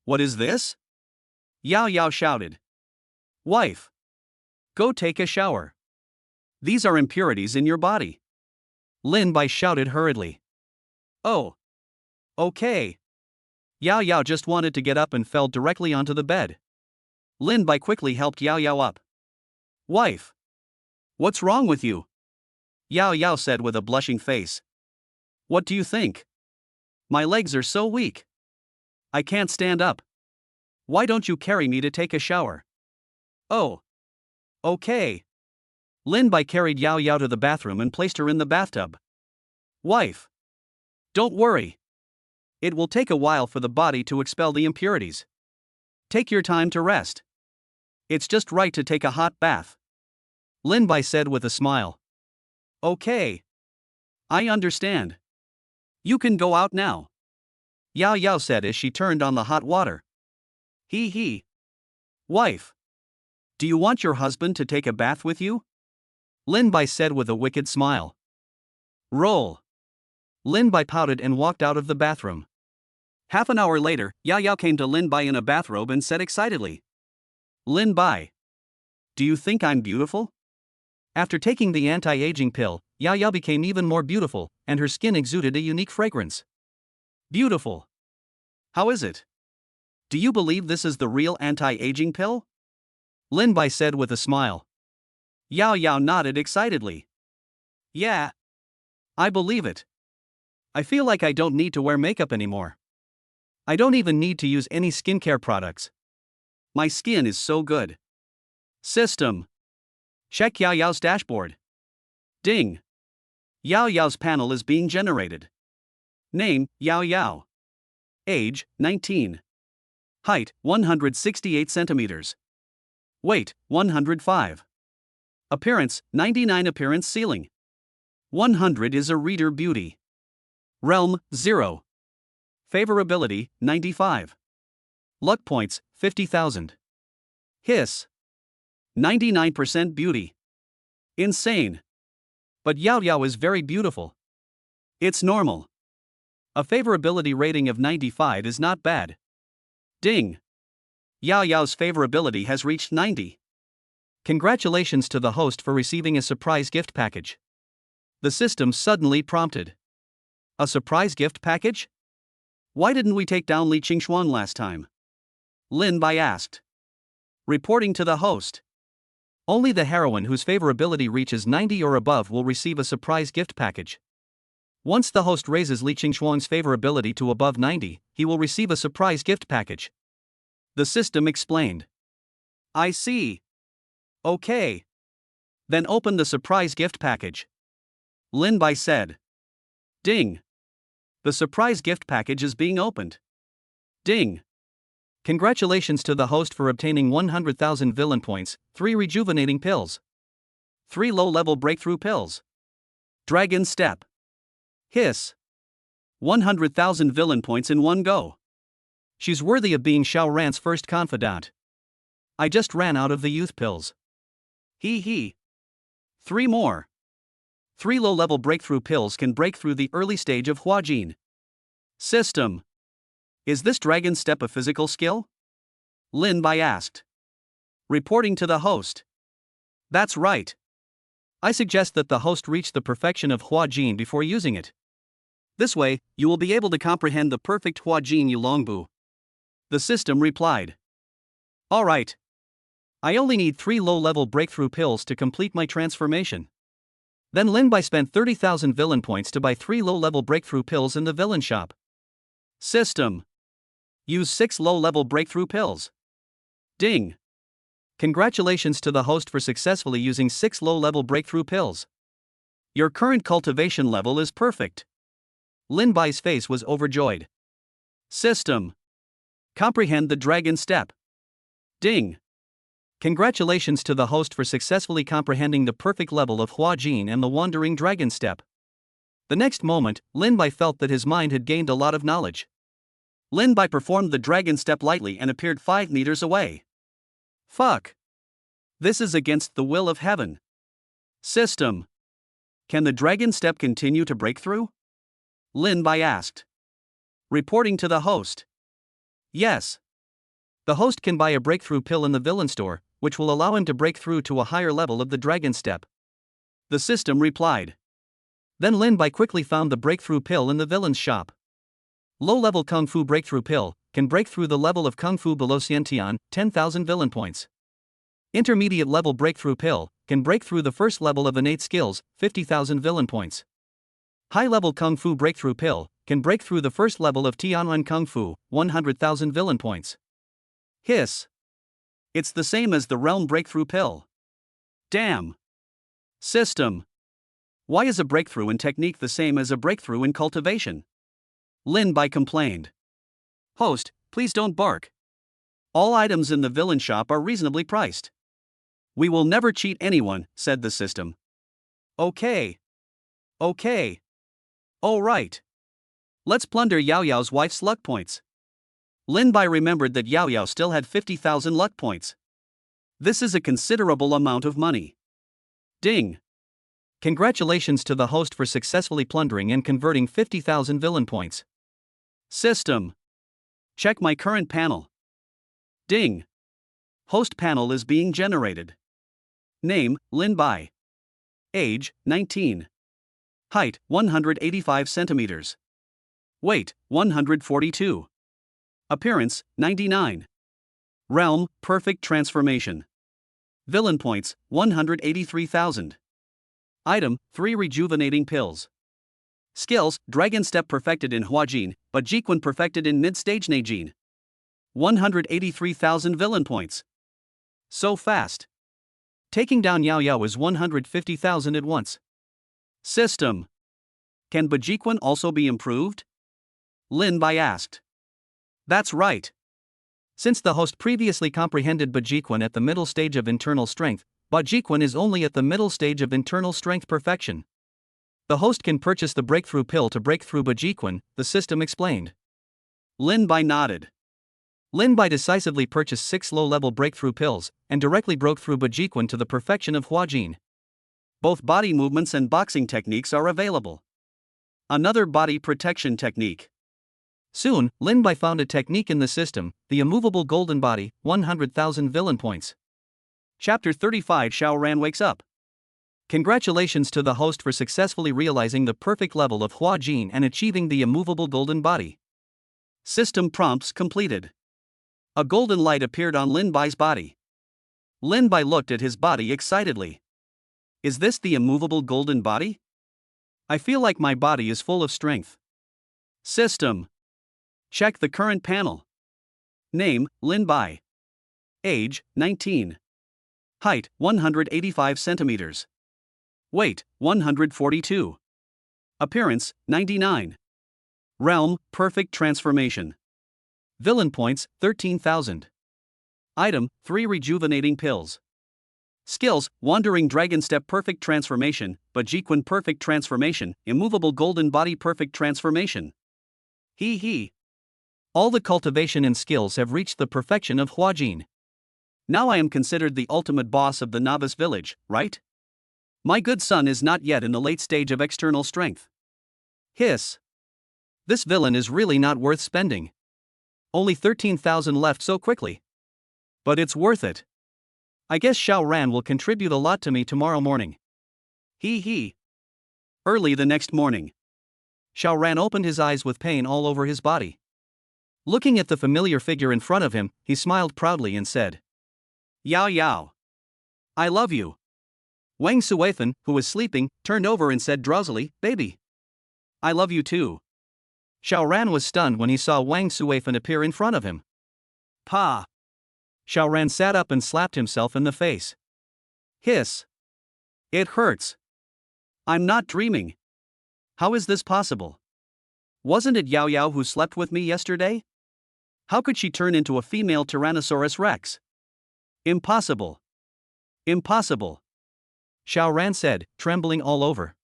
What is this? Yao Yao shouted. Wife! Go take a shower. These are impurities in your body. Lin Bai shouted hurriedly. Oh. Okay. Yao Yao just wanted to get up and fell directly onto the bed. Lin Bai quickly helped Yao Yao up. Wife. What's wrong with you? Yao Yao said with a blushing face. What do you think? My legs are so weak. I can't stand up. Why don't you carry me to take a shower? Oh. Okay. Lin Bai carried Yao Yao to the bathroom and placed her in the bathtub. Wife. Don't worry. It will take a while for the body to expel the impurities. Take your time to rest. It's just right to take a hot bath. Lin Bai said with a smile. Okay. I understand. You can go out now. Yao Yao said as she turned on the hot water. He. Wife. Do you want your husband to take a bath with you? Lin Bai said with a wicked smile. Roll. Lin Bai pouted and walked out of the bathroom. Half an hour later, Yao Yao came to Lin Bai in a bathrobe and said excitedly. Lin Bai. Do you think I'm beautiful? After taking the anti-aging pill, Yao Yao became even more beautiful, and her skin exuded a unique fragrance. Beautiful. How is it? Do you believe this is the real anti-aging pill? Lin Bai said with a smile. Yao Yao nodded excitedly. Yeah. I believe it. I feel like I don't need to wear makeup anymore. I don't even need to use any skincare products. My skin is so good. System. Check Yao Yao's dashboard. Ding. Yao Yao's panel is being generated. Name, Yao Yao. Age, 19. Height, 168 centimeters. Weight, 105. Appearance, 99. Appearance ceiling. 100 is a reader beauty. Realm, 0. Favorability, 95. Luck points, 50,000. Hiss. 99% beauty. Insane. But Yao Yao is very beautiful. It's normal. A favorability rating of 95 is not bad. Ding. Yao Yao's favorability has reached 90. Congratulations to the host for receiving a surprise gift package. The system suddenly prompted. A surprise gift package? Why didn't we take down Li Qingxuan last time? Lin Bai asked. Reporting to the host. Only the heroine whose favorability reaches 90 or above will receive a surprise gift package. Once the host raises Li Qingxuan's favorability to above 90, he will receive a surprise gift package. The system explained. I see. Okay. Then open the surprise gift package. Lin Bai said. Ding. The surprise gift package is being opened. Ding. Congratulations to the host for obtaining 100,000 villain points, 3 rejuvenating pills, 3 low-level breakthrough pills. Dragon Step. Hiss. 100,000 villain points in one go. She's worthy of being Xiao Ran's first confidant. I just ran out of the youth pills. He. 3 more. 3 low-level breakthrough pills can break through the early stage of Huajin. System. Is this Dragon Step a physical skill? Lin Bai asked. Reporting to the host. That's right. I suggest that the host reach the perfection of Huajin before using it. This way, you will be able to comprehend the perfect Huajin Yulongbu. The system replied. Alright. I only need 3 low-level breakthrough pills to complete my transformation. Then Lin Bai spent 30,000 villain points to buy 3 low-level breakthrough pills in the villain shop. System. Use 6 low-level breakthrough pills. Ding. Congratulations to the host for successfully using 6 low-level breakthrough pills. Your current cultivation level is perfect. Lin Bai's face was overjoyed. System. Comprehend the Dragon Step. Ding. Congratulations to the host for successfully comprehending the perfect level of Huajin and the Wandering Dragon Step. The next moment, Lin Bai felt that his mind had gained a lot of knowledge. Lin Bai performed the Dragon Step lightly and appeared 5 meters away. Fuck. This is against the will of heaven. System. Can the Dragon Step continue to break through? Lin Bai asked. Reporting to the host. Yes. The host can buy a breakthrough pill in the villain store, which will allow him to break through to a higher level of the Dragon Step. The system replied. Then Lin Bai quickly found the breakthrough pill in the villain's shop. Low-level Kung Fu breakthrough pill can break through the level of Kung Fu below Xiantian, 10,000 villain points. Intermediate level breakthrough pill can break through the first level of innate skills, 50,000 villain points. High level Kung Fu breakthrough pill can break through the first level of Tianwen Kung Fu, 100,000 villain points. Hiss. It's the same as the Realm breakthrough pill. Damn. System. Why is a breakthrough in technique the same as a breakthrough in cultivation? Lin Bai complained. Host, please don't bark. All items in the villain shop are reasonably priced. We will never cheat anyone, said the system. Okay. Okay. All right. Let's plunder Yao Yao's wife's luck points. Lin Bai remembered that Yao Yao still had 50,000 luck points. This is a considerable amount of money. Ding. Congratulations to the host for successfully plundering and converting 50,000 villain points. System. Check my current panel. Ding. Host panel is being generated. Name, Lin Bai. Age, 19. Height, 185 centimeters. Weight, 142. Appearance, 99. Realm, perfect transformation. Villain points, 183,000. Item, 3 rejuvenating pills. Skills, Dragon Step perfected in Huajin, but Jiquan perfected in mid-stage Neijin. 183,000 villain points. So fast. Taking down Yao Yao is 150,000 at once. System. Can Bajiquan also be improved? Lin Bai asked. That's right. Since the host previously comprehended Bajiquan at the middle stage of internal strength, Bajiquan is only at the middle stage of internal strength perfection. The host can purchase the breakthrough pill to break through Bajiquan, the system explained. Lin Bai nodded. Lin Bai decisively purchased 6 low-level breakthrough pills, and directly broke through Bajiquan to the perfection of Huajin. Both body movements and boxing techniques are available. Another body protection technique. Soon, Lin Bai found a technique in the system, the immovable golden body, 100,000 villain points. Chapter 35 Xiao Ran wakes up. Congratulations to the host for successfully realizing the perfect level of Huajin and achieving the immovable golden body. System prompts completed. A golden light appeared on Lin Bai's body. Lin Bai looked at his body excitedly. Is this the immovable golden body? I feel like my body is full of strength. System. Check the current panel. Name, Lin Bai. Age, 19. Height, 185 centimeters. Weight, 142. Appearance, 99. Realm, perfect transformation. Villain points, 13,000. Item, 3 rejuvenating pills. Skills, Wandering Dragon Step perfect transformation, Bajiquan perfect transformation, immovable golden body perfect transformation. He. All the cultivation and skills have reached the perfection of Huajin. Now I am considered the ultimate boss of the novice village, right? My good son is not yet in the late stage of external strength. Hiss. This villain is really not worth spending. Only 13,000 left so quickly. But it's worth it. I guess Xiao Ran will contribute a lot to me tomorrow morning. He. Early the next morning. Xiao Ran opened his eyes with pain all over his body. Looking at the familiar figure in front of him, he smiled proudly and said, Yao Yao. I love you. Wang Suifan, who was sleeping, turned over and said drowsily, Baby. I love you too. Xiao Ran was stunned when he saw Wang Suifan appear in front of him. Pa. Xiao Ran sat up and slapped himself in the face. Hiss. It hurts. I'm not dreaming. How is this possible? Wasn't it Yao Yao who slept with me yesterday? How could she turn into a female Tyrannosaurus Rex? Impossible. Impossible. Xiao Ran said, trembling all over.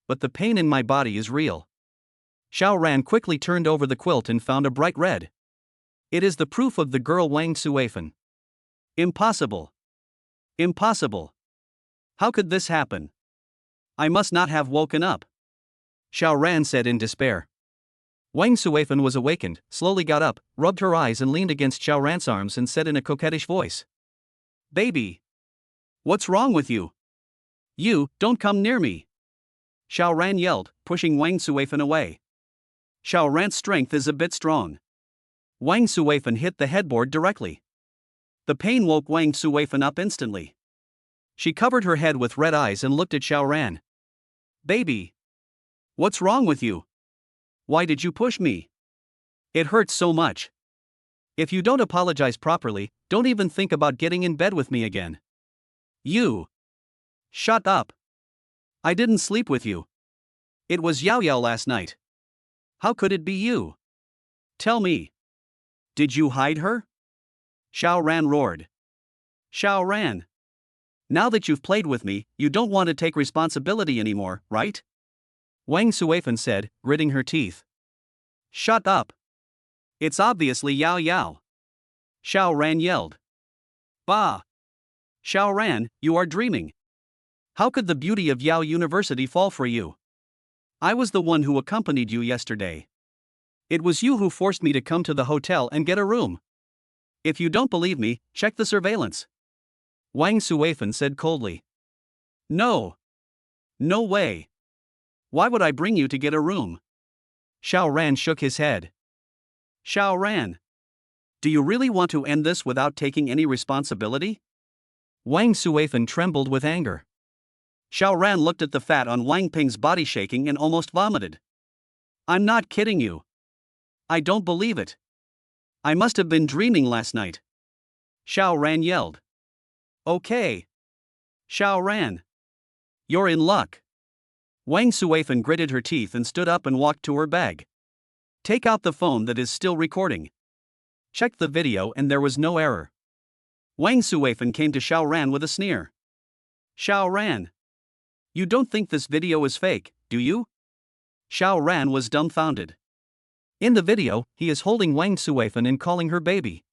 But the pain in my body is real. Xiao Ran quickly turned over the quilt and found a bright red. It is the proof of the girl Wang Suifan. Impossible. Impossible. How could this happen? I must not have woken up. Xiao Ran said in despair. Wang Suifan was awakened, slowly got up, rubbed her eyes and leaned against Xiao Ran's arms and said in a coquettish voice. Baby. What's wrong with you? You, don't come near me. Xiao Ran yelled, pushing Wang Suifan away. Xiao Ran's strength is a bit strong. Wang Suifan hit the headboard directly. The pain woke Wang Suifan up instantly. She covered her head with red eyes and looked at Xiao Ran. Baby! What's wrong with you? Why did you push me? It hurts so much. If you don't apologize properly, don't even think about getting in bed with me again. You! Shut up! I didn't sleep with you. It was Yao Yao last night. How could it be you? Tell me. Did you hide her? Xiao Ran roared. Xiao Ran! Now that you've played with me, you don't want to take responsibility anymore, right? Wang Suifan said, gritting her teeth. Shut up! It's obviously Yao Yao. Xiao Ran yelled. Bah! Xiao Ran, you are dreaming. How could the beauty of Yao University fall for you? I was the one who accompanied you yesterday. It was you who forced me to come to the hotel and get a room. If you don't believe me, check the surveillance. Wang Suifan said coldly. No. No way. Why would I bring you to get a room? Xiao Ran shook his head. Xiao Ran. Do you really want to end this without taking any responsibility? Wang Suifan trembled with anger. Xiao Ran looked at the fat on Wang Ping's body shaking and almost vomited. I'm not kidding you. I don't believe it. I must have been dreaming last night. Xiao Ran yelled. Okay. Xiao Ran. You're in luck. Wang Suifan gritted her teeth and stood up and walked to her bag. Take out the phone that is still recording. Checked the video and there was no error. Wang Suifan came to Xiao Ran with a sneer. Xiao Ran. You don't think this video is fake, do you? Xiao Ran was dumbfounded. In the video, he is holding Wang Suifan and calling her baby.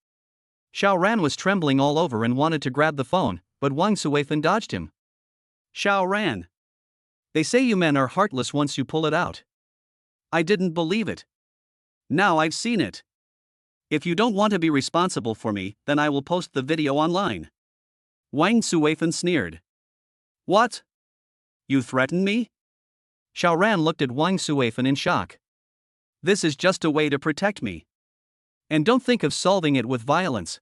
Xiao Ran was trembling all over and wanted to grab the phone, but Wang Suifan dodged him. Xiao Ran. They say you men are heartless once you pull it out. I didn't believe it. Now I've seen it. If you don't want to be responsible for me, then I will post the video online. Wang Suifan sneered. What? You threaten me? Xiao Ran looked at Wang Suifan in shock. This is just a way to protect me. And don't think of solving it with violence.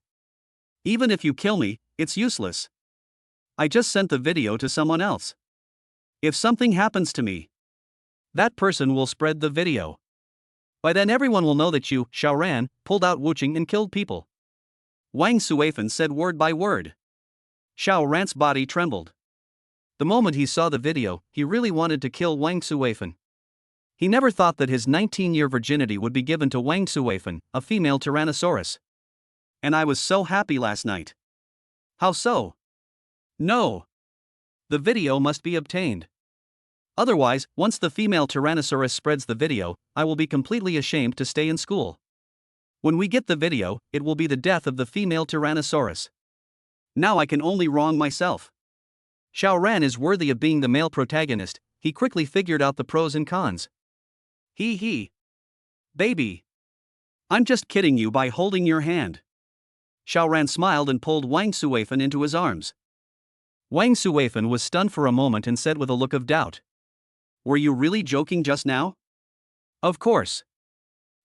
Even if you kill me, it's useless. I just sent the video to someone else. If something happens to me, that person will spread the video. By then everyone will know that you, Xiao Ran, pulled out Wuqing and killed people. Wang Suifan said word by word. Xiao Ran's body trembled. The moment he saw the video, he really wanted to kill Wang Suifan. He never thought that his 19-year virginity would be given to Wang Suifan, a female Tyrannosaurus. And I was so happy last night. How so? No. The video must be obtained. Otherwise, once the female Tyrannosaurus spreads the video, I will be completely ashamed to stay in school. When we get the video, it will be the death of the female Tyrannosaurus. Now I can only wrong myself. Xiao Ran is worthy of being the male protagonist. He quickly figured out the pros and cons. He. Baby. I'm just kidding you by holding your hand. Xiao Ran smiled and pulled Wang Suifan into his arms. Wang Suifan was stunned for a moment and said with a look of doubt. Were you really joking just now? Of course.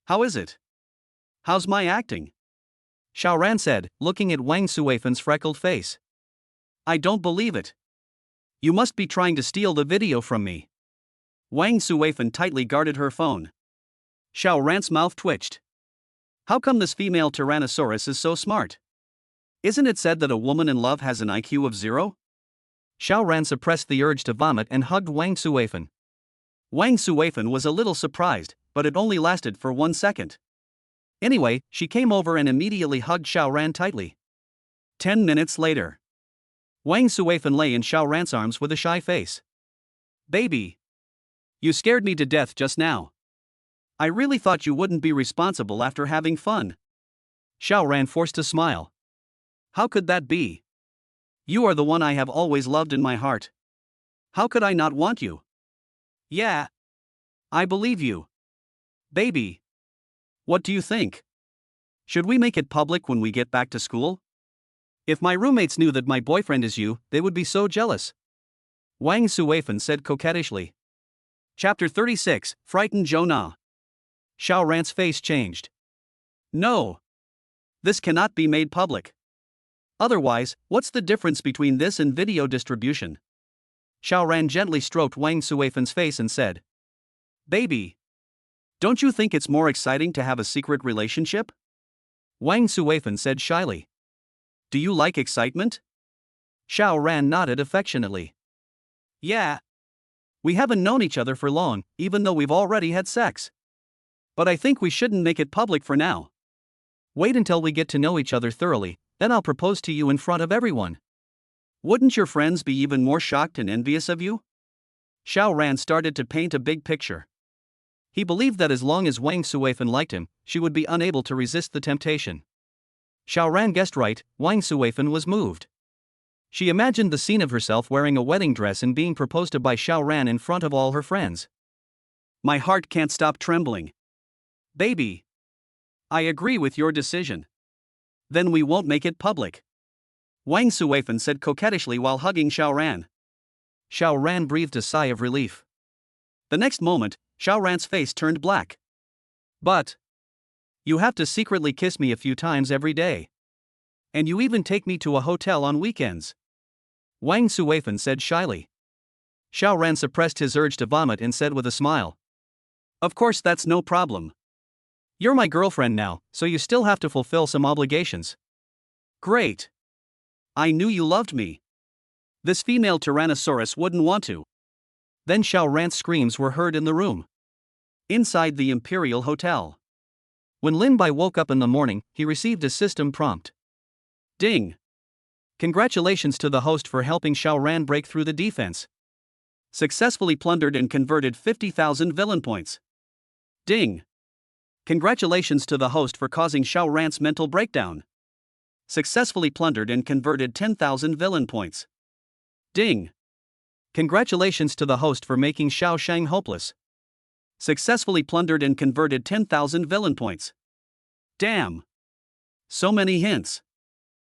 How is it? How's my acting? Xiao Ran said, looking at Wang Suifan's freckled face. I don't believe it. You must be trying to steal the video from me. Wang Suifan tightly guarded her phone. Xiao Ran's mouth twitched. How come this female Tyrannosaurus is so smart? Isn't it said that a woman in love has an IQ of 0? Xiao Ran suppressed the urge to vomit and hugged Wang Suifan. Wang Suifan was a little surprised, but it only lasted for 1 second. Anyway, she came over and immediately hugged Xiao Ran tightly. 10 minutes later. Wang Suifan lay in Xiao Ran's arms with a shy face. Baby. You scared me to death just now. I really thought you wouldn't be responsible after having fun. Xiao Ran forced a smile. How could that be? You are the one I have always loved in my heart. How could I not want you? Yeah. I believe you. Baby. What do you think? Should we make it public when we get back to school? If my roommates knew that my boyfriend is you, they would be so jealous. Wang Suifan said coquettishly. Chapter 36, Frightened Jonah. Xiao Ran's face changed. No. This cannot be made public. Otherwise, what's the difference between this and video distribution? Xiaoran gently stroked Wang Suifen's face and said, Baby, don't you think it's more exciting to have a secret relationship? Wang Suifen said shyly. Do you like excitement? Xiaoran nodded affectionately. Yeah. We haven't known each other for long, even though we've already had sex. But I think we shouldn't make it public for now. Wait until we get to know each other thoroughly, then I'll propose to you in front of everyone. Wouldn't your friends be even more shocked and envious of you? Xiaoran started to paint a big picture. He believed that as long as Wang Suifen liked him, she would be unable to resist the temptation. Xiaoran guessed right, Wang Suifen was moved. She imagined the scene of herself wearing a wedding dress and being proposed to by Xiaoran in front of all her friends. My heart can't stop trembling. Baby. I agree with your decision. Then we won't make it public. Wang Suifen said coquettishly while hugging Xiaoran. Xiaoran breathed a sigh of relief. The next moment, Xiaoran's face turned black. But you have to secretly kiss me a few times every day. And you even take me to a hotel on weekends. Wang Suifen said shyly. Xiaoran suppressed his urge to vomit and said with a smile. Of course, that's no problem. You're my girlfriend now, so you still have to fulfill some obligations. Great. I knew you loved me. This female Tyrannosaurus wouldn't want to. Then Xiaoran's screams were heard in the room. Inside the Imperial Hotel. When Lin Bai woke up in the morning, he received a system prompt. Ding. Congratulations to the host for helping Xiaoran break through the defense. Successfully plundered and converted 50,000 villain points. Ding. Congratulations to the host for causing Xiaoran's mental breakdown. Successfully plundered and converted 10,000 villain points. Ding. Congratulations to the host for making Xiao Shang hopeless. Successfully plundered and converted 10,000 villain points. Damn. So many hints.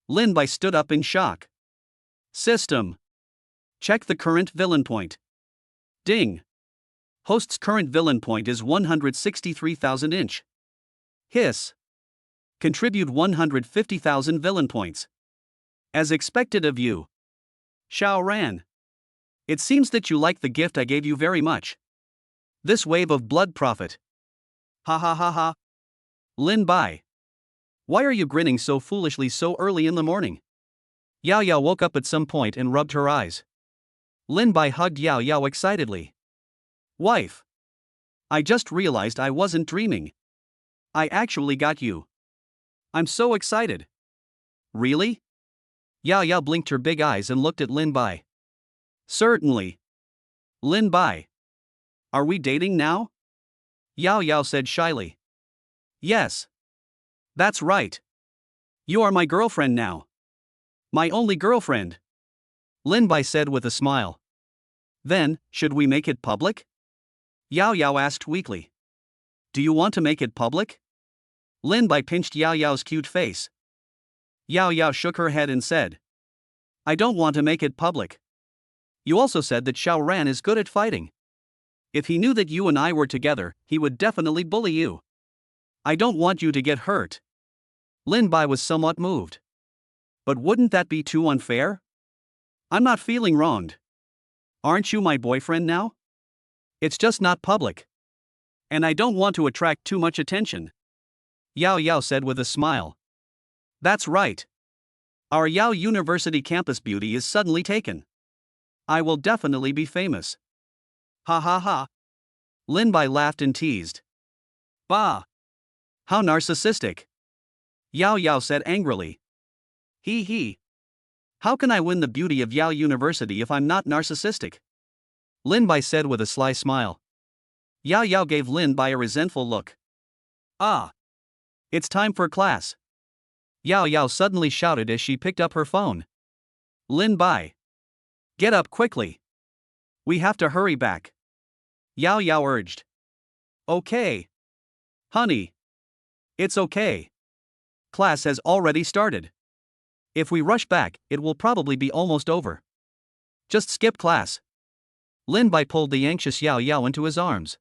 Lin Bai stood up in shock. System. Check the current villain point. Ding. Host's current villain point is 163,000 inch. Hiss. Contribute 150,000 villain points. As expected of you. Xiaoran. It seems that you like the gift I gave you very much. This wave of blood profit. Ha ha ha ha. Lin Bai. Why are you grinning so foolishly so early in the morning? Yao Yao woke up at some point and rubbed her eyes. Lin Bai hugged Yao Yao excitedly. Wife. I just realized I wasn't dreaming. I actually got you. I'm so excited. Really? Yao Yao blinked her big eyes and looked at Lin Bai. Certainly. Lin Bai. Are we dating now? Yao Yao said shyly. Yes. That's right. You are my girlfriend now. My only girlfriend. Lin Bai said with a smile. Then, should we make it public? Yao Yao asked weakly. Do you want to make it public? Lin Bai pinched Yao Yao's cute face. Yao Yao shook her head and said. I don't want to make it public. You also said that Xiaoran is good at fighting. If he knew that you and I were together, he would definitely bully you. I don't want you to get hurt. Lin Bai was somewhat moved. But wouldn't that be too unfair? I'm not feeling wronged. Aren't you my boyfriend now? It's just not public. And I don't want to attract too much attention. Yao Yao said with a smile. That's right. Our Yao University campus beauty is suddenly taken. I will definitely be famous. Ha ha ha. Lin Bai laughed and teased. Bah. How narcissistic. Yao Yao said angrily. Hee hee. How can I win the beauty of Yao University if I'm not narcissistic? Lin Bai said with a sly smile. Yao Yao gave Lin Bai a resentful look. Ah. It's time for class. Yao Yao suddenly shouted as she picked up her phone. Lin Bai. Get up quickly. We have to hurry back. Yao Yao urged. Okay. Honey. It's okay. Class has already started. If we rush back, it will probably be almost over. Just skip class. Lin Bai pulled the anxious Yao Yao into his arms.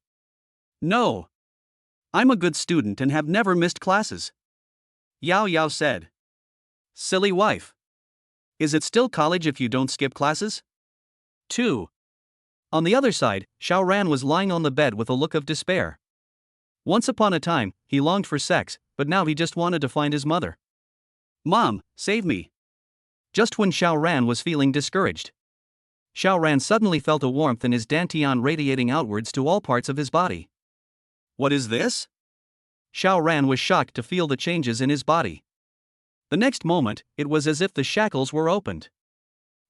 No. I'm a good student and have never missed classes. Yao Yao said. Silly wife. Is it still college if you don't skip classes? 2. On the other side, Xiao Ran was lying on the bed with a look of despair. Once upon a time, he longed for sex, but now he just wanted to find his mother. Mom, save me. Just when Xiao Ran was feeling discouraged, Xiao Ran suddenly felt a warmth in his dantian radiating outwards to all parts of his body. What is this? Xiao Ran was shocked to feel the changes in his body. The next moment, it was as if the shackles were opened.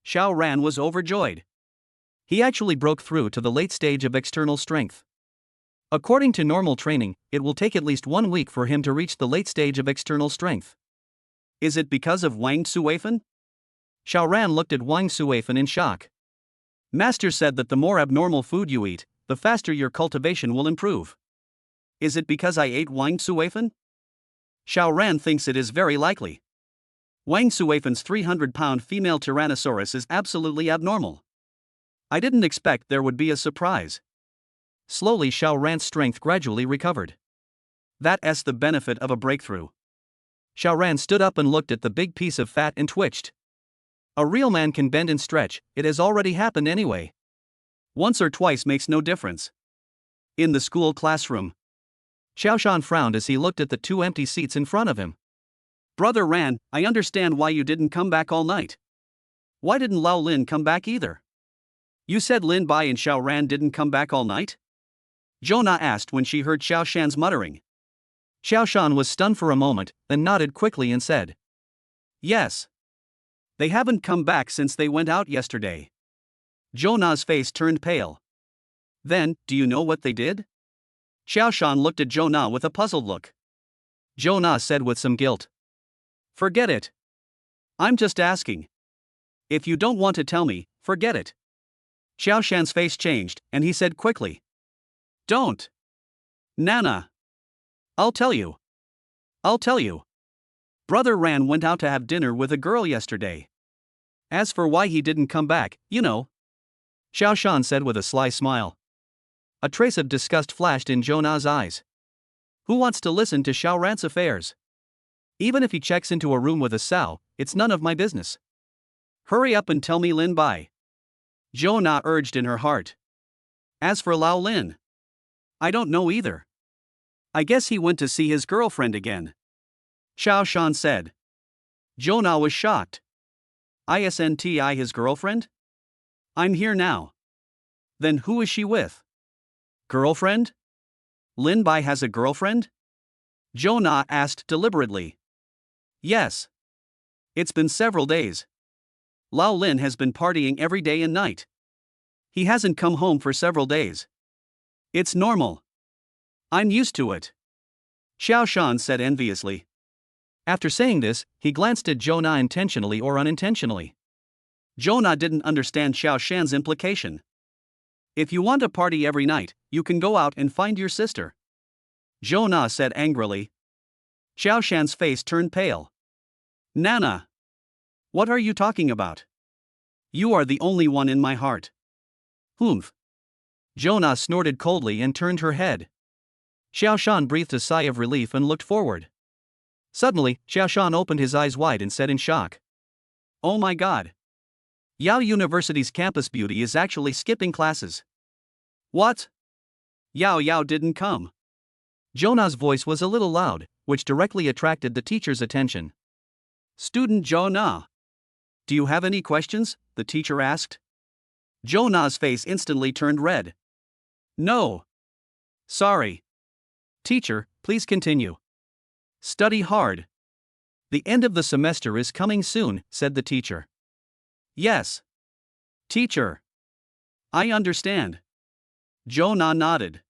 Xiao Ran was overjoyed. He actually broke through to the late stage of external strength. According to normal training, it will take at least 1 week for him to reach the late stage of external strength. Is it because of Wang Suifan? Xiao Ran looked at Wang Suifan in shock. Master said that the more abnormal food you eat, the faster your cultivation will improve. Is it because I ate Wang Suifan? Xiao Ran thinks it is very likely. Wang Suifan's 300-pound female Tyrannosaurus is absolutely abnormal. I didn't expect there would be a surprise. Slowly Xiao Ran's strength gradually recovered. That's the benefit of a breakthrough. Xiao Ran stood up and looked at the big piece of fat and twitched. A real man can bend and stretch, it has already happened anyway. Once or twice makes no difference. In the school classroom, Xiaoshan frowned as he looked at the 2 empty seats in front of him. Brother Ran, I understand why you didn't come back all night. Why didn't Lao Lin come back either? You said Lin Bai and Xiao Ran didn't come back all night? Zhou asked when she heard Xiaoshan's muttering. Xiaoshan was stunned for a moment, then nodded quickly and said, Yes. They haven't come back since they went out yesterday. Zhou's face turned pale. Then, do you know what they did? Xiaoshan looked at Zhou with a puzzled look. Zhou said with some guilt. Forget it. I'm just asking. If you don't want to tell me, forget it. Xiaoshan's face changed, and he said quickly. Don't. Nana. I'll tell you. I'll tell you. Brother Ran went out to have dinner with a girl yesterday. As for why he didn't come back, you know. Xiaoshan said with a sly smile. A trace of disgust flashed in Zhou's eyes. Who wants to listen to Xiao Ran's affairs? Even if he checks into a room with a sow, it's none of my business. Hurry up and tell me Lin Bai. Zhou urged in her heart. As for Lao Lin, I don't know either. I guess he went to see his girlfriend again. Xiaoshan said. Zhou was shocked. Isn't his girlfriend? I'm here now. Then who is she with? Girlfriend? Lin Bai has a girlfriend? Zhou asked deliberately. Yes. It's been several days. Lao Lin has been partying every day and night. He hasn't come home for several days. It's normal. I'm used to it. Xiaoshan said enviously. After saying this, he glanced at Zhou intentionally or unintentionally. Zhou didn't understand Xiaoshan's implication. If you want to party every night, you can go out and find your sister. Zhou said angrily. Xiaoshan's face turned pale. Nana. What are you talking about? You are the only one in my heart. Humph. Zhou snorted coldly and turned her head. Xiaoshan breathed a sigh of relief and looked forward. Suddenly, Xiaoshan opened his eyes wide and said in shock. Oh my god. Yao University's campus beauty is actually skipping classes. What? Yao didn't come. Zhou's voice was a little loud, which directly attracted the teacher's attention. Student Zhou. Do you have any questions? The teacher asked. Zhou's face instantly turned red. No. Sorry. Teacher, please continue. Study hard. The end of the semester is coming soon, said the teacher. Yes. Teacher. I understand. Zhou nodded.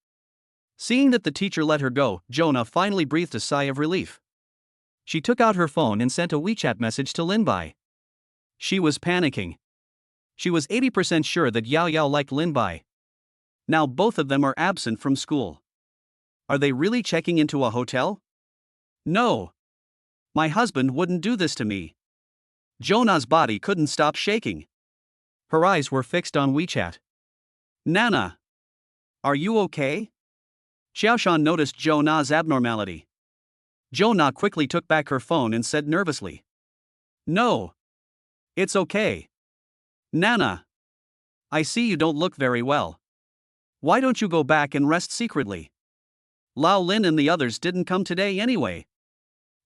Seeing that the teacher let her go, Zhou finally breathed a sigh of relief. She took out her phone and sent a WeChat message to Lin Bai. She was panicking. She was 80% sure that Yao liked Lin Bai. Now both of them are absent from school. Are they really checking into a hotel? No. My husband wouldn't do this to me. Zhou's body couldn't stop shaking. Her eyes were fixed on WeChat. Nana. Are you okay? Xiaoshan noticed Zhou's abnormality. Zhou quickly took back her phone and said nervously. No. It's okay. Nana. I see you don't look very well. Why don't you go back and rest secretly? Lao Lin and the others didn't come today anyway.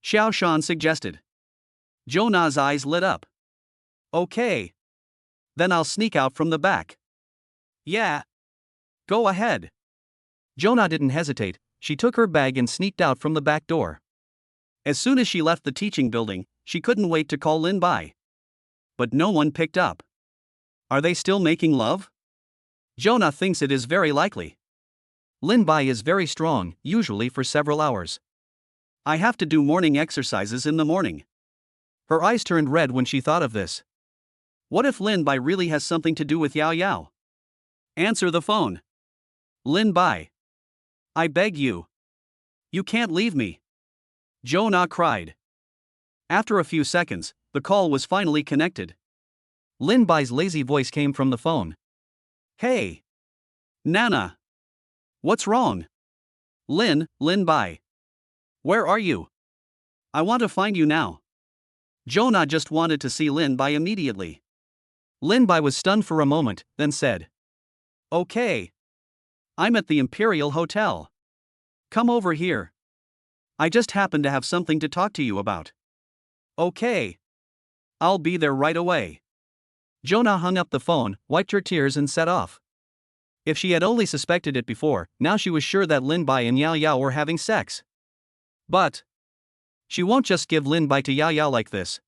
Xiao Shan suggested. Jonah's eyes lit up. Okay. Then I'll sneak out from the back. Yeah. Go ahead. Jonah didn't hesitate. She took her bag and sneaked out from the back door. As soon as she left the teaching building, she couldn't wait to call Lin Bai. But no one picked up. Are they still making love? Jonah thinks it is very likely. Lin Bai is very strong, usually for several hours. I have to do morning exercises in the morning. Her eyes turned red when she thought of this. What if Lin Bai really has something to do with Yao Yao? Answer the phone. Lin Bai. I beg you. You can't leave me. Jonah cried. After a few seconds, the call was finally connected. Lin Bai's lazy voice came from the phone. Hey. Nana. What's wrong? Lin Bai. Where are you? I want to find you now. Jonah just wanted to see Lin Bai immediately. Lin Bai was stunned for a moment, then said. Okay. I'm at the Imperial Hotel. Come over here. I just happen to have something to talk to you about. Okay. I'll be there right away. Jonah hung up the phone, wiped her tears and set off. If she had only suspected it before, now she was sure that Lin Bai and Yao Yao were having sex. But she won't just give Lin Bai to Yao Yao like this.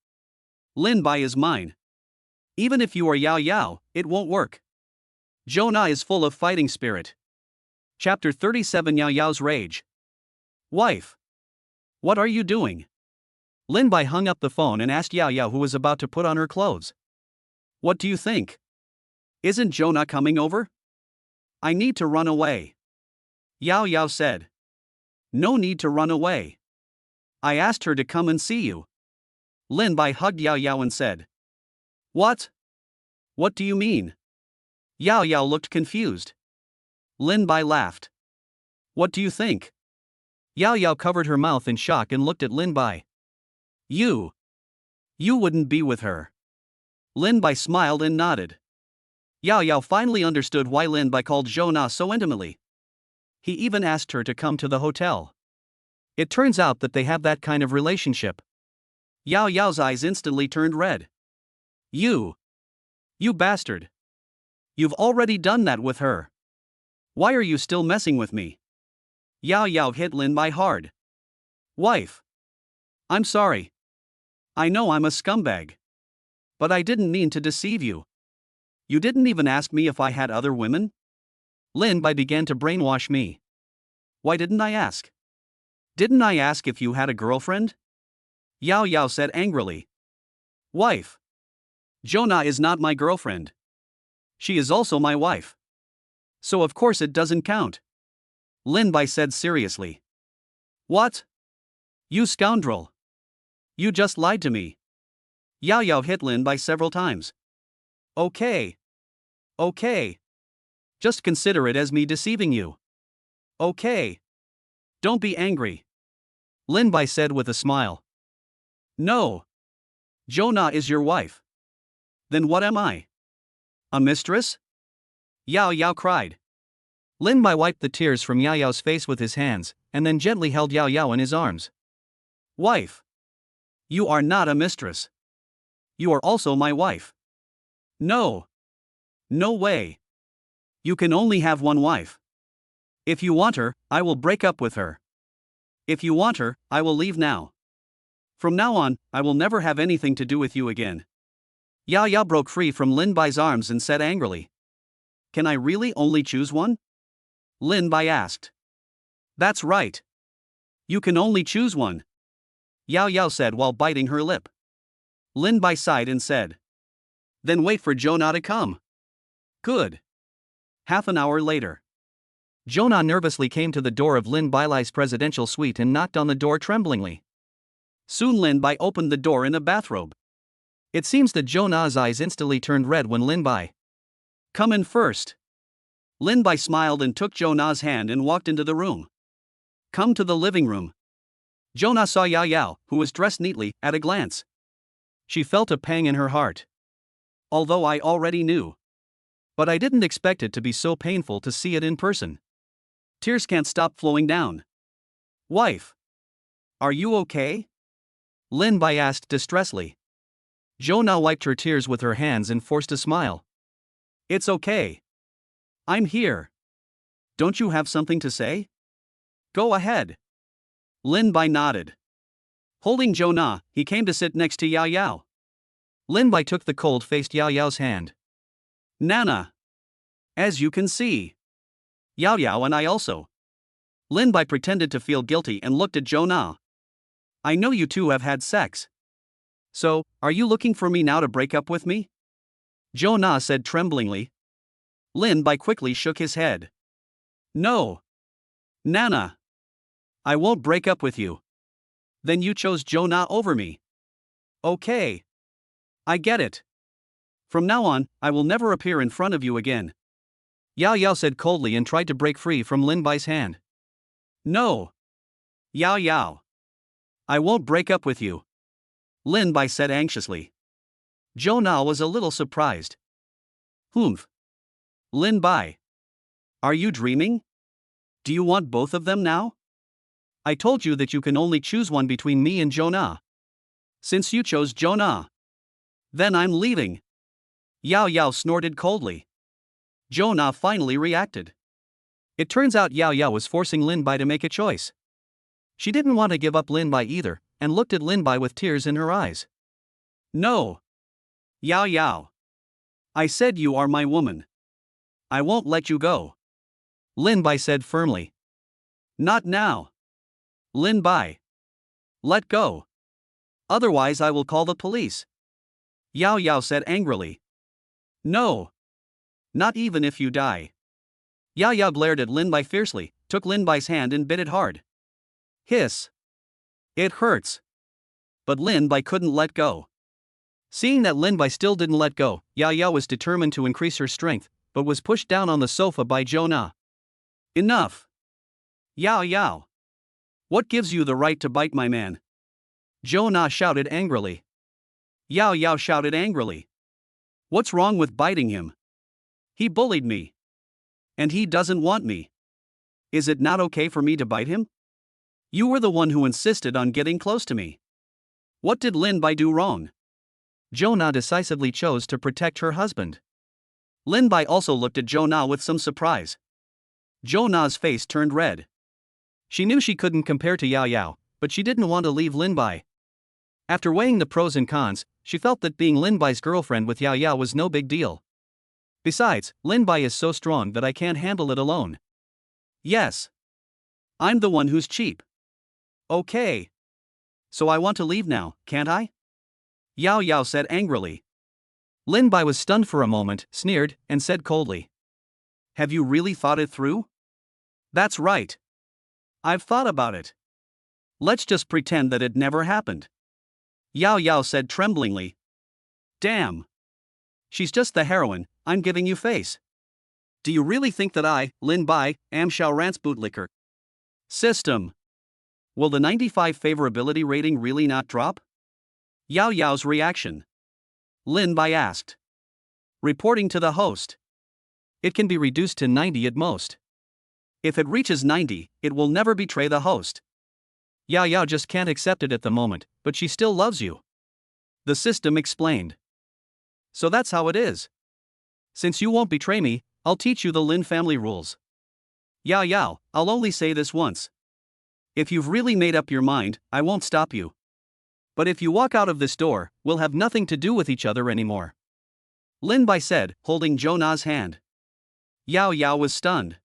Lin Bai is mine. Even if you are Yao Yao, it won't work. Jonah is full of fighting spirit. Chapter 37 Yao Yao's Rage. Wife. What are you doing? Lin Bai hung up the phone and asked Yao Yao, who was about to put on her clothes. What do you think? Isn't Jonah coming over? I need to run away. Yao Yao said. No need to run away. I asked her to come and see you. Lin Bai hugged Yao Yao and said. What? What do you mean? Yao Yao looked confused. Lin Bai laughed. What do you think? Yao Yao covered her mouth in shock and looked at Lin Bai. You wouldn't be with her. Lin Bai smiled and nodded. Yao Yao finally understood why Lin Bai called Jonah so intimately. He even asked her to come to the hotel. It turns out that they have that kind of relationship. Yao Yao's eyes instantly turned red. You bastard. You've already done that with her. Why are you still messing with me? Yao Yao hit Lin Bai hard. Wife. I'm sorry. I know I'm a scumbag. But I didn't mean to deceive you. You didn't even ask me if I had other women? Lin Bai began to brainwash me. Why didn't I ask? Didn't I ask if you had a girlfriend? Yao Yao said angrily. Wife. Jonah is not my girlfriend. She is also my wife. So of course it doesn't count. Lin Bai said seriously. What? You scoundrel. You just lied to me. Yao Yao hit Lin Bai several times. Okay. Just consider it as me deceiving you. Okay. Don't be angry. Lin Bai said with a smile. No. Jonah is your wife. Then what am I? A mistress? Yao Yao cried. Lin Bai wiped the tears from Yao Yao's face with his hands, and then gently held Yao Yao in his arms. Wife. You are not a mistress. You are also my wife. No. No way. You can only have one wife. If you want her, I will break up with her. If you want her, I will leave now. From now on, I will never have anything to do with you again. Yao Yao broke free from Lin Bai's arms and said angrily. Can I really only choose one? Lin Bai asked. That's right. You can only choose one. Yao Yao said while biting her lip. Lin Bai sighed and said. Then wait for Jonah to come. Good. Half an hour later. Jonah nervously came to the door of Lin Bai's presidential suite and knocked on the door tremblingly. Soon Lin Bai opened the door in a bathrobe. It seems that Jonah's eyes instantly turned red when Lin Bai. Come in first. Lin Bai smiled and took Jonah's hand and walked into the room. Come to the living room. Jonah saw Yao Yao, who was dressed neatly, at a glance. She felt a pang in her heart. although I already knew. But I didn't expect it to be so painful to see it in person. Tears can't stop flowing down. Wife. Are you okay? Lin Bai asked distressfully. Jo Na wiped her tears with her hands and forced a smile. It's okay. I'm here. Don't you have something to say? Go ahead. Lin Bai nodded. Holding Jo Na, he came to sit next to Yao Yao. Lin Bai took the cold-faced Yao Yao's hand. Nana. As you can see. Yao Yao and I also. Lin Bai pretended to feel guilty and looked at Jo Na. I know you two have had sex. So, are you looking for me now to break up with me? Jo Na said tremblingly. Lin Bai quickly shook his head. No. Nana. I won't break up with you. Then you chose Jo Na over me. Okay. I get it. From now on, I will never appear in front of you again. Yao Yao said coldly and tried to break free from Lin Bai's hand. No. Yao Yao. I won't break up with you. Lin Bai said anxiously. Jo Na was a little surprised. Humph. Lin Bai. Are you dreaming? Do you want both of them now? I told you that you can only choose one between me and Jo Na. Since you chose Jo Na, then I'm leaving. Yao Yao snorted coldly. Jo Na finally reacted. It turns out Yao Yao was forcing Lin Bai to make a choice. She didn't want to give up Lin Bai either, and looked at Lin Bai with tears in her eyes. No. Yao Yao. I said you are my woman. I won't let you go. Lin Bai said firmly. Not now. Lin Bai. Let go. Otherwise I will call the police. Yao Yao said angrily. No. Not even if you die. Yao Yao glared at Lin Bai fiercely, took Lin Bai's hand and bit it hard. Hiss. It hurts. But Lin Bai couldn't let go. Seeing that Lin Bai still didn't let go, Yao Yao was determined to increase her strength, but was pushed down on the sofa by Jo Na. Enough. Yao Yao. What gives you the right to bite my man? Jo Na shouted angrily. Yao Yao shouted angrily. What's wrong with biting him? He bullied me. And he doesn't want me. Is it not okay for me to bite him? You were the one who insisted on getting close to me. What did Lin Bai do wrong? Jo Na decisively chose to protect her husband. Lin Bai also looked at Jo Na with some surprise. Jo Na's face turned red. She knew she couldn't compare to Yao Yao, but she didn't want to leave Lin Bai. After weighing the pros and cons, she felt that being Lin Bai's girlfriend with Yao Yao was no big deal. Besides, Lin Bai is so strong that I can't handle it alone. Yes. I'm the one who's cheap. Okay. So I want to leave now, can't I? Yao Yao said angrily. Lin Bai was stunned for a moment, sneered, and said coldly. Have you really thought it through? That's right. I've thought about it. Let's just pretend that it never happened. Yao Yao said tremblingly. Damn. She's just the heroine, I'm giving you face. Do you really think that I, Lin Bai, am Xiaoran's bootlicker? System. Will the 95 favorability rating really not drop? Yao Yao's reaction. Lin Bai asked. Reporting to the host. It can be reduced to 90 at most. If it reaches 90, it will never betray the host. Yao Yao just can't accept it at the moment, but she still loves you. The system explained. So that's how it is. Since you won't betray me, I'll teach you the Lin family rules. Yao Yao, I'll only say this once. If you've really made up your mind, I won't stop you. But if you walk out of this door, we'll have nothing to do with each other anymore. Lin Bai said, holding Jo Na's hand. Yao Yao was stunned.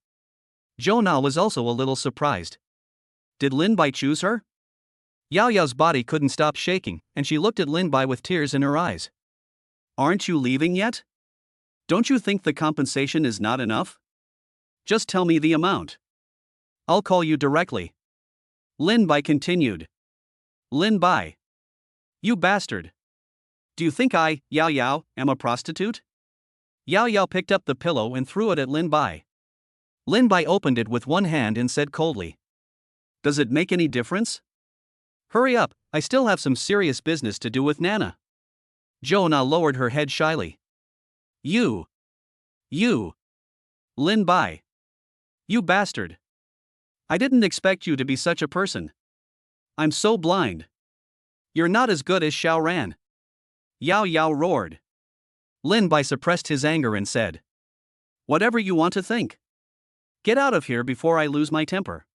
Jo Na was also a little surprised. Did Lin Bai choose her? Yao Yao's body couldn't stop shaking, and she looked at Lin Bai with tears in her eyes. Aren't you leaving yet? Don't you think the compensation is not enough? Just tell me the amount. I'll call you directly. Lin Bai continued. Lin Bai. You bastard. Do you think I, Yao Yao, am a prostitute? Yao Yao picked up the pillow and threw it at Lin Bai. Lin Bai opened it with one hand and said coldly. Does it make any difference? Hurry up, I still have some serious business to do with Nana. Jo Na lowered her head shyly. You. You. Lin Bai. You bastard. I didn't expect you to be such a person. I'm so blind. You're not as good as Xiao Ran. Yao Yao roared. Lin Bai suppressed his anger and said, "Whatever you want to think. Get out of here before I lose my temper."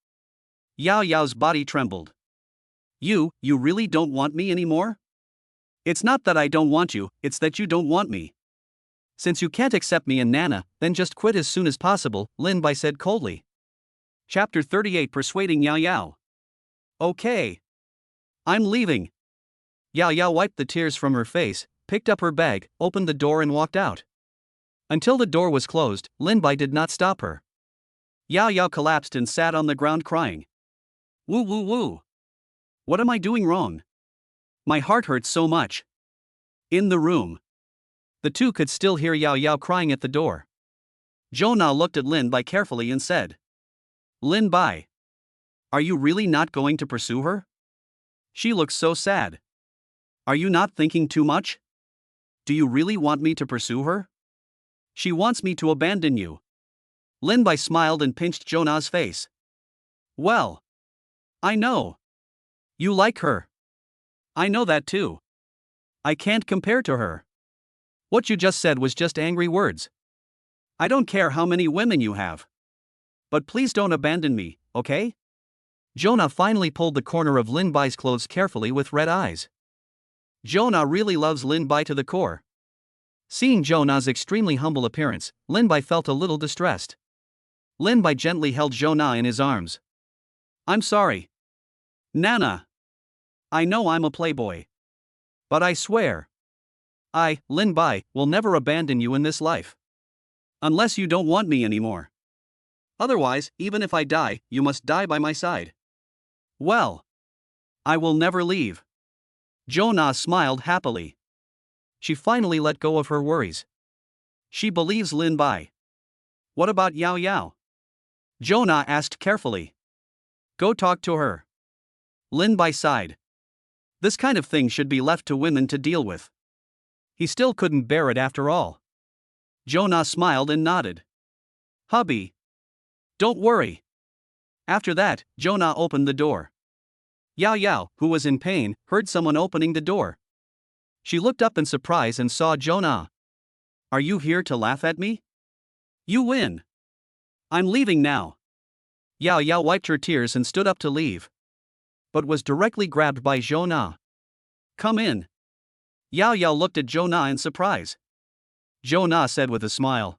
Yao Yao's body trembled. You really don't want me anymore? It's not that I don't want you, it's that you don't want me. Since you can't accept me and Nana, then just quit as soon as possible, Lin Bai said coldly. Chapter 38 Persuading Yao Yao. Okay. I'm leaving. Yao Yao wiped the tears from her face, picked up her bag, opened the door and walked out. Until the door was closed, Lin Bai did not stop her. Yao Yao collapsed and sat on the ground crying. Woo woo woo. What am I doing wrong? My heart hurts so much. In the room. The two could still hear Yao Yao crying at the door. Zhou Na looked at Lin Bai carefully and said, Lin Bai. Are you really not going to pursue her? She looks so sad. Are you not thinking too much? Do you really want me to pursue her? She wants me to abandon you. Lin Bai smiled and pinched Zhou Na's face. Well. I know. You like her. I know that too. I can't compare to her. What you just said was just angry words. I don't care how many women you have. But please don't abandon me, okay? Zhou Na finally pulled the corner of Lin Bai's clothes carefully with red eyes. Zhou Na really loves Lin Bai to the core. Seeing Zhou Na's extremely humble appearance, Lin Bai felt a little distressed. Lin Bai gently held Zhou Na in his arms. I'm sorry. Nana. I know I'm a playboy. But I swear. I, Lin Bai, will never abandon you in this life. Unless you don't want me anymore. Otherwise, even if I die, you must die by my side. Well. I will never leave. Zhou Na smiled happily. She finally let go of her worries. She believes Lin Bai. What about Yao Yao? Zhou Na asked carefully. Go talk to her. Lin Bai sighed. This kind of thing should be left to women to deal with. He still couldn't bear it after all. Zhou Na smiled and nodded. Hubby. Don't worry. After that, Zhou Na opened the door. Yao Yao, who was in pain, heard someone opening the door. She looked up in surprise and saw Zhou Na. Are you here to laugh at me? You win. I'm leaving now. Yao Yao wiped her tears and stood up to leave. But was directly grabbed by Zhou Na. Come in. Yao Yao looked at Zhou Na in surprise. Zhou Na said with a smile.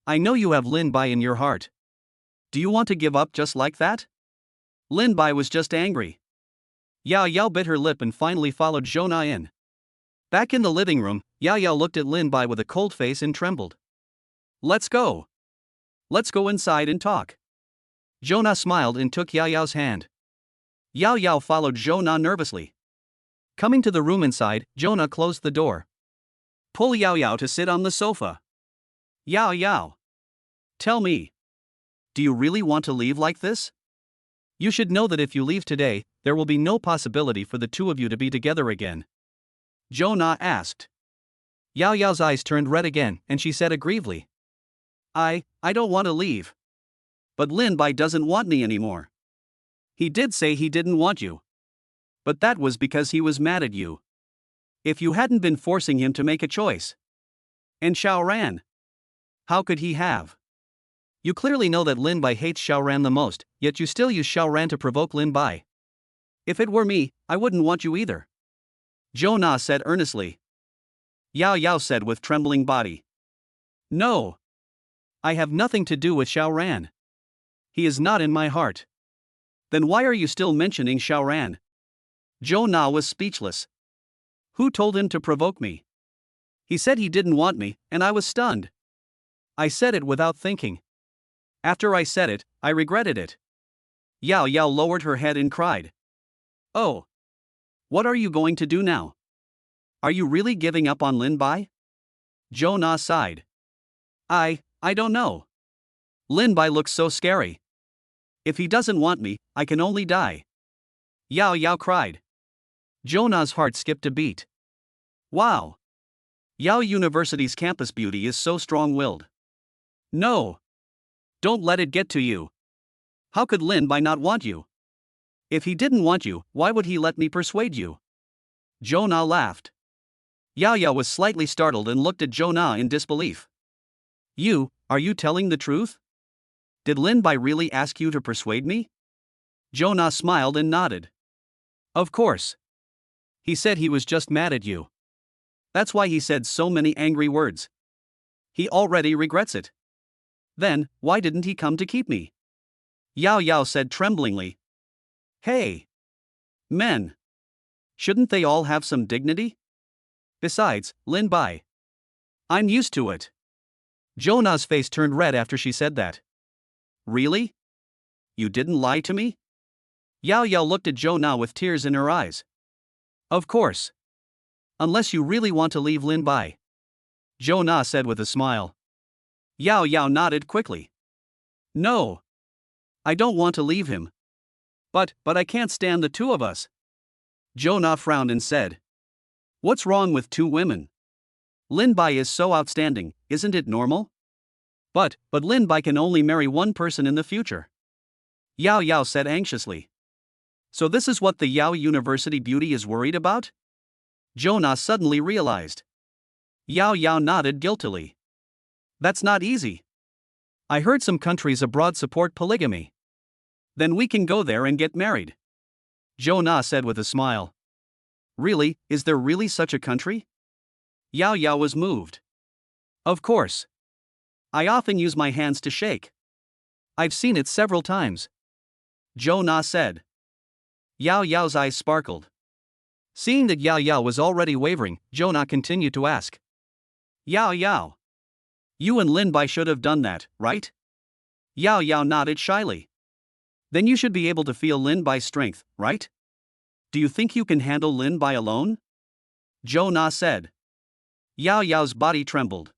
I know you have Lin Bai in your heart. Do you want to give up just like that? Lin Bai was just angry. Yao Yao bit her lip and finally followed Zhou Na in. Back in the living room, Yao Yao looked at Lin Bai with a cold face and trembled. Let's go. Let's go inside and talk. Zhou Na smiled and took Yao Yao's hand. Yao Yao followed Zhou Na nervously. Coming to the room inside, Zhou Na closed the door. Pull Yao Yao to sit on the sofa. Yao Yao. Tell me. Do you really want to leave like this? You should know that if you leave today, there will be no possibility for the two of you to be together again. Zhou Na asked. Yao Yao's eyes turned red again, and she said aggrievedly. I don't want to leave. But Lin Bai doesn't want me anymore. He did say he didn't want you. But that was because he was mad at you. If you hadn't been forcing him to make a choice. And Xiao Ran. How could he have? You clearly know that Lin Bai hates Xiao Ran the most, yet you still use Xiao Ran to provoke Lin Bai. If it were me, I wouldn't want you either. Zhou Na said earnestly. Yao Yao said with trembling body. No. I have nothing to do with Xiao Ran. He is not in my heart. Then why are you still mentioning Xiao Ran? Zhou Na was speechless. Who told him to provoke me? He said he didn't want me, and I was stunned. I said it without thinking. After I said it, I regretted it. Yao Yao lowered her head and cried. Oh. What are you going to do now? Are you really giving up on Lin Bai? Zhou Na sighed. I don't know. Lin Bai looks so scary. If he doesn't want me, I can only die. Yao Yao cried. Zhou Na's heart skipped a beat. Wow. Yao University's campus beauty is so strong-willed. No. Don't let it get to you. How could Lin Bai not want you? If he didn't want you, why would he let me persuade you? Zhou Na laughed. Yao Yao was slightly startled and looked at Zhou Na in disbelief. Are you telling the truth? Did Lin Bai really ask you to persuade me? Zhou Na smiled and nodded. Of course. He said he was just mad at you. That's why he said so many angry words. He already regrets it. Then, why didn't he come to keep me? Yao Yao said tremblingly. Hey! Men! Shouldn't they all have some dignity? Besides, Lin Bai. I'm used to it. Zhou Na's face turned red after she said that. Really? You didn't lie to me? Yao Yao looked at Zhou Na with tears in her eyes. Of course. Unless you really want to leave Lin Bai. Zhou Na said with a smile. Yao Yao nodded quickly. No. I don't want to leave him. But I can't stand the two of us. Zhou Na frowned and said. What's wrong with two women? Lin Bai is so outstanding, isn't it normal? But Lin Bai can only marry one person in the future. Yao Yao said anxiously. So this is what the Yao University beauty is worried about? Zhou Na suddenly realized. Yao Yao nodded guiltily. That's not easy. I heard some countries abroad support polygamy. Then we can go there and get married. Zhou Na said with a smile. Really, is there really such a country? Yao Yao was moved. Of course. I often use my hands to shake. I've seen it several times. Zhou Na said. Yao Yao's eyes sparkled. Seeing that Yao Yao was already wavering, Zhou Na continued to ask. Yao Yao. You and Lin Bai should have done that, right? Yao Yao nodded shyly. Then you should be able to feel Lin Bai's strength, right? Do you think you can handle Lin Bai alone? Zhou Na said. Yao Yao's body trembled.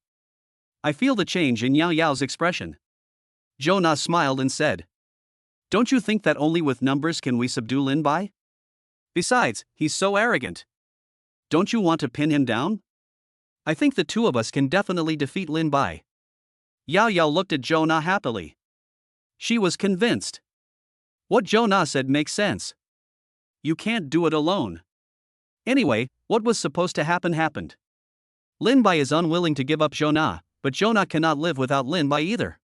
I feel the change in Yao Yao's expression. Zhou Na smiled and said. Don't you think that only with numbers can we subdue Lin Bai? Besides, he's so arrogant. Don't you want to pin him down? I think the two of us can definitely defeat Lin Bai. Yao Yao looked at Zhou Na happily. She was convinced. What Zhou Na said makes sense. You can't do it alone. Anyway, what was supposed to happen happened. Lin Bai is unwilling to give up Zhou Na, but Zhou Na cannot live without Lin Bai either.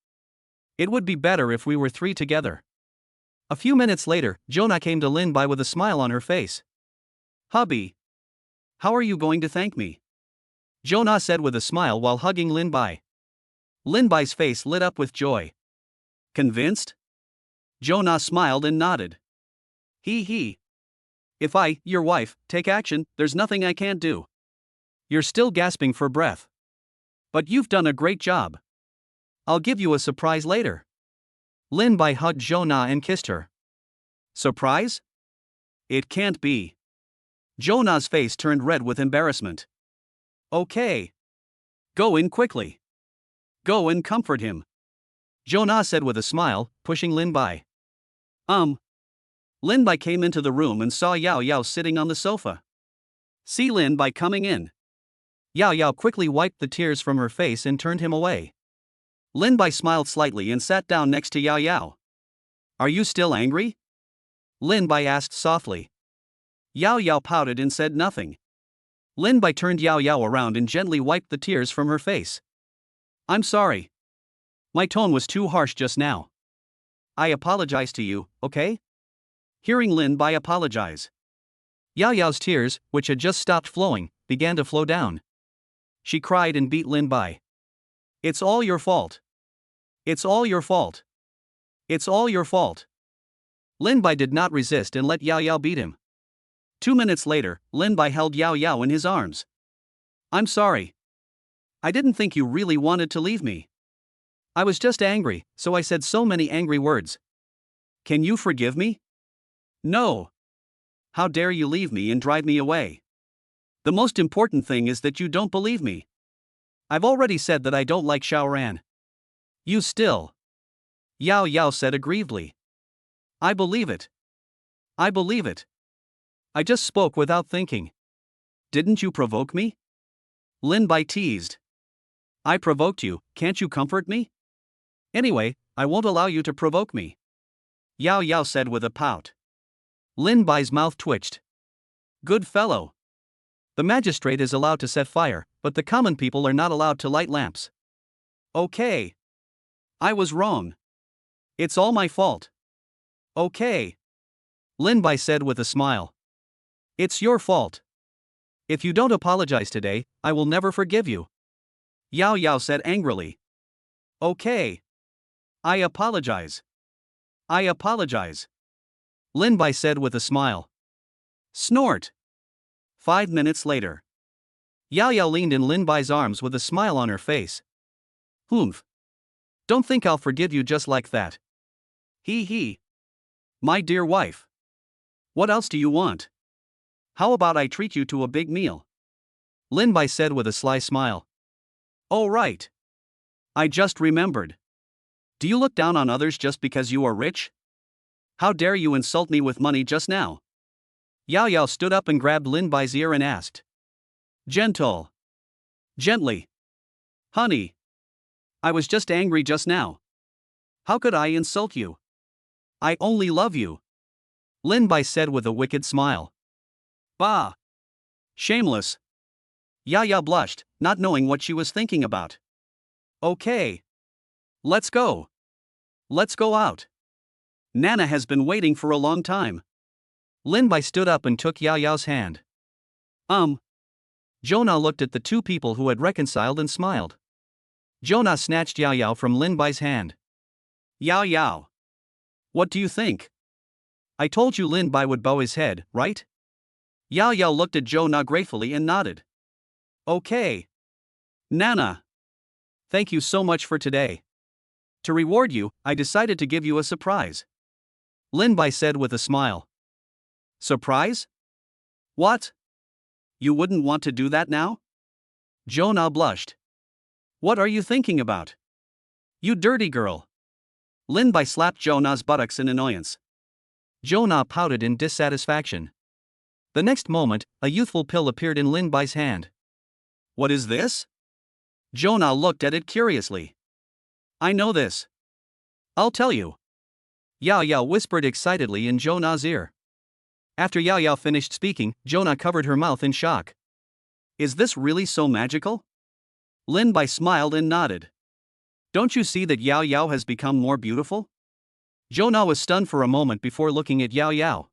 It would be better if we were three together. A few minutes later, Zhou Na came to Lin Bai with a smile on her face. Hubby. How are you going to thank me? Zhou Na said with a smile while hugging Lin Bai. Lin Bai's face lit up with joy. Convinced? Zhou Na smiled and nodded. He. If I, your wife, take action, there's nothing I can't do. You're still gasping for breath. But you've done a great job. I'll give you a surprise later. Lin Bai hugged Zhou Na and kissed her. Surprise? It can't be. Zhou Na's face turned red with embarrassment. Okay. Go in quickly. Go and comfort him. Zhou Na said with a smile, pushing Lin Bai. Lin Bai came into the room and saw Yao Yao sitting on the sofa. See Lin Bai coming in. Yao Yao quickly wiped the tears from her face and turned him away. Lin Bai smiled slightly and sat down next to Yao Yao. Are you still angry? Lin Bai asked softly. Yao Yao pouted and said nothing. Lin Bai turned Yao Yao around and gently wiped the tears from her face. I'm sorry. My tone was too harsh just now. I apologize to you, okay? Hearing Lin Bai apologize. Yao Yao's tears, which had just stopped flowing, began to flow down. She cried and beat Lin Bai. It's all your fault. It's all your fault. It's all your fault. Lin Bai did not resist and let Yao Yao beat him. 2 minutes later, Lin Bai held Yao Yao in his arms. I'm sorry. I didn't think you really wanted to leave me. I was just angry, so I said so many angry words. Can you forgive me? No. How dare you leave me and drive me away? The most important thing is that you don't believe me. I've already said that I don't like Xiaoran. You still. Yao Yao said aggrievedly. I believe it. I believe it. I just spoke without thinking. Didn't you provoke me? Lin Bai teased. I provoked you, can't you comfort me? Anyway, I won't allow you to provoke me. Yao Yao said with a pout. Lin Bai's mouth twitched. Good fellow. The magistrate is allowed to set fire, but the common people are not allowed to light lamps. Okay. I was wrong. It's all my fault. Okay. Lin Bai said with a smile. It's your fault. If you don't apologize today, I will never forgive you. Yao Yao said angrily. Okay. I apologize. I apologize. Lin Bai said with a smile. Snort. 5 minutes later. Yao Yao leaned in Lin Bai's arms with a smile on her face. Humph. Don't think I'll forgive you just like that. Hee hee. My dear wife. What else do you want? How about I treat you to a big meal? Lin Bai said with a sly smile. Oh right. I just remembered. Do you look down on others just because you are rich? How dare you insult me with money just now? Yao Yao stood up and grabbed Lin Bai's ear and asked. Gentle. Gently. Honey. I was just angry just now. How could I insult you? I only love you. Lin Bai said with a wicked smile. Bah. Shameless. Yao Yao blushed, not knowing what she was thinking about. Okay. Let's go. Let's go out. Nana has been waiting for a long time. Lin Bai stood up and took Yao Yao's hand. Jonah looked at the two people who had reconciled and smiled. Jonah snatched Yao Yao from Lin Bai's hand. Yao Yao. What do you think? I told you Lin Bai would bow his head, right? Yao Yao looked at Jonah gratefully and nodded. Okay. Nana. Thank you so much for today. To reward you, I decided to give you a surprise. Lin Bai said with a smile. Surprise? What? You wouldn't want to do that now? Jonah blushed. What are you thinking about? You dirty girl. Lin Bai slapped Jonah's buttocks in annoyance. Jonah pouted in dissatisfaction. The next moment, a youthful pill appeared in Lin Bai's hand. What is this? Jonah looked at it curiously. I know this. I'll tell you. Yao Yao whispered excitedly in Jonah's ear. After Yao Yao finished speaking, Jonah covered her mouth in shock. Is this really so magical? Lin Bai smiled and nodded. Don't you see that Yao Yao has become more beautiful? Jonah was stunned for a moment before looking at Yao Yao.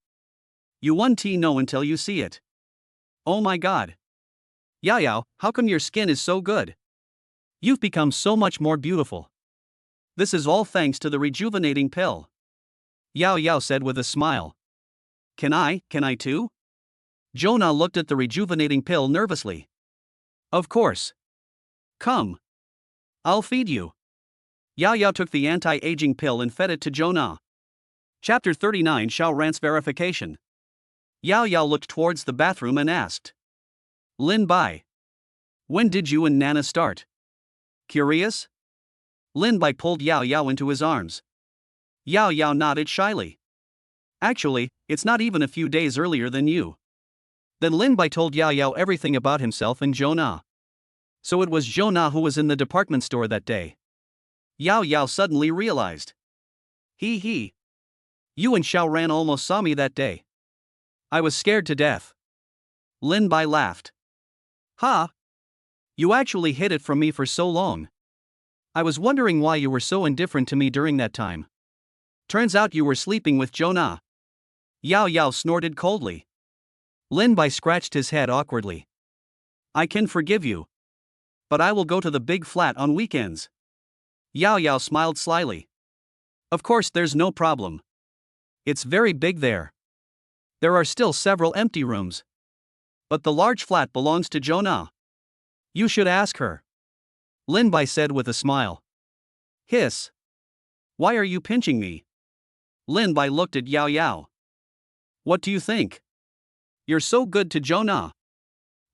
You won't know until you see it. Oh my god. Yao Yao, how come your skin is so good? You've become so much more beautiful. This is all thanks to the rejuvenating pill. Yao Yao said with a smile. Can I too? Jonah looked at the rejuvenating pill nervously. Of course. Come. I'll feed you. Yao Yao took the anti-aging pill and fed it to Jonah. Chapter 39 Xiao Ran's Verification. Yao Yao looked towards the bathroom and asked. Lin Bai. When did you and Nana start? Curious? Lin Bai pulled Yao Yao into his arms. Yao Yao nodded shyly. Actually, it's not even a few days earlier than you. Then Lin Bai told Yao Yao everything about himself and Jonah. So it was Jonah who was in the department store that day. Yao Yao suddenly realized. Hee hee. You and Xiao Ran almost saw me that day. I was scared to death. Lin Bai laughed. Ha! You actually hid it from me for so long. I was wondering why you were so indifferent to me during that time. Turns out you were sleeping with Jonah. Yao Yao snorted coldly. Lin Bai scratched his head awkwardly. I can forgive you. But I will go to the big flat on weekends. Yao Yao smiled slyly. Of course, there's no problem. It's very big there. There are still several empty rooms. But the large flat belongs to Jonah. You should ask her. Lin Bai said with a smile. Hiss. Why are you pinching me? Lin Bai looked at Yao Yao. What do you think? You're so good to Jonah.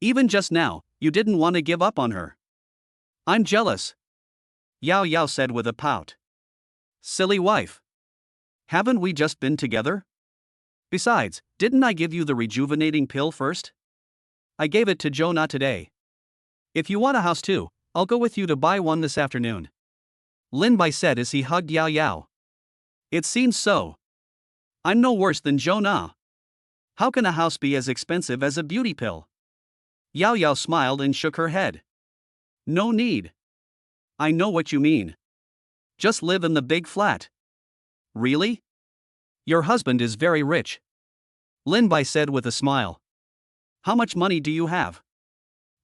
Even just now, you didn't want to give up on her. I'm jealous. Yao Yao said with a pout. Silly wife. Haven't we just been together? Besides, didn't I give you the rejuvenating pill first? I gave it to Jonah today. If you want a house too, I'll go with you to buy one this afternoon, Lin Bai said as he hugged Yao Yao. It seems so. I'm no worse than Jonah. How can a house be as expensive as a beauty pill? Yao Yao smiled and shook her head. No need. I know what you mean. Just live in the big flat. Really? Your husband is very rich, Lin Bai said with a smile. How much money do you have?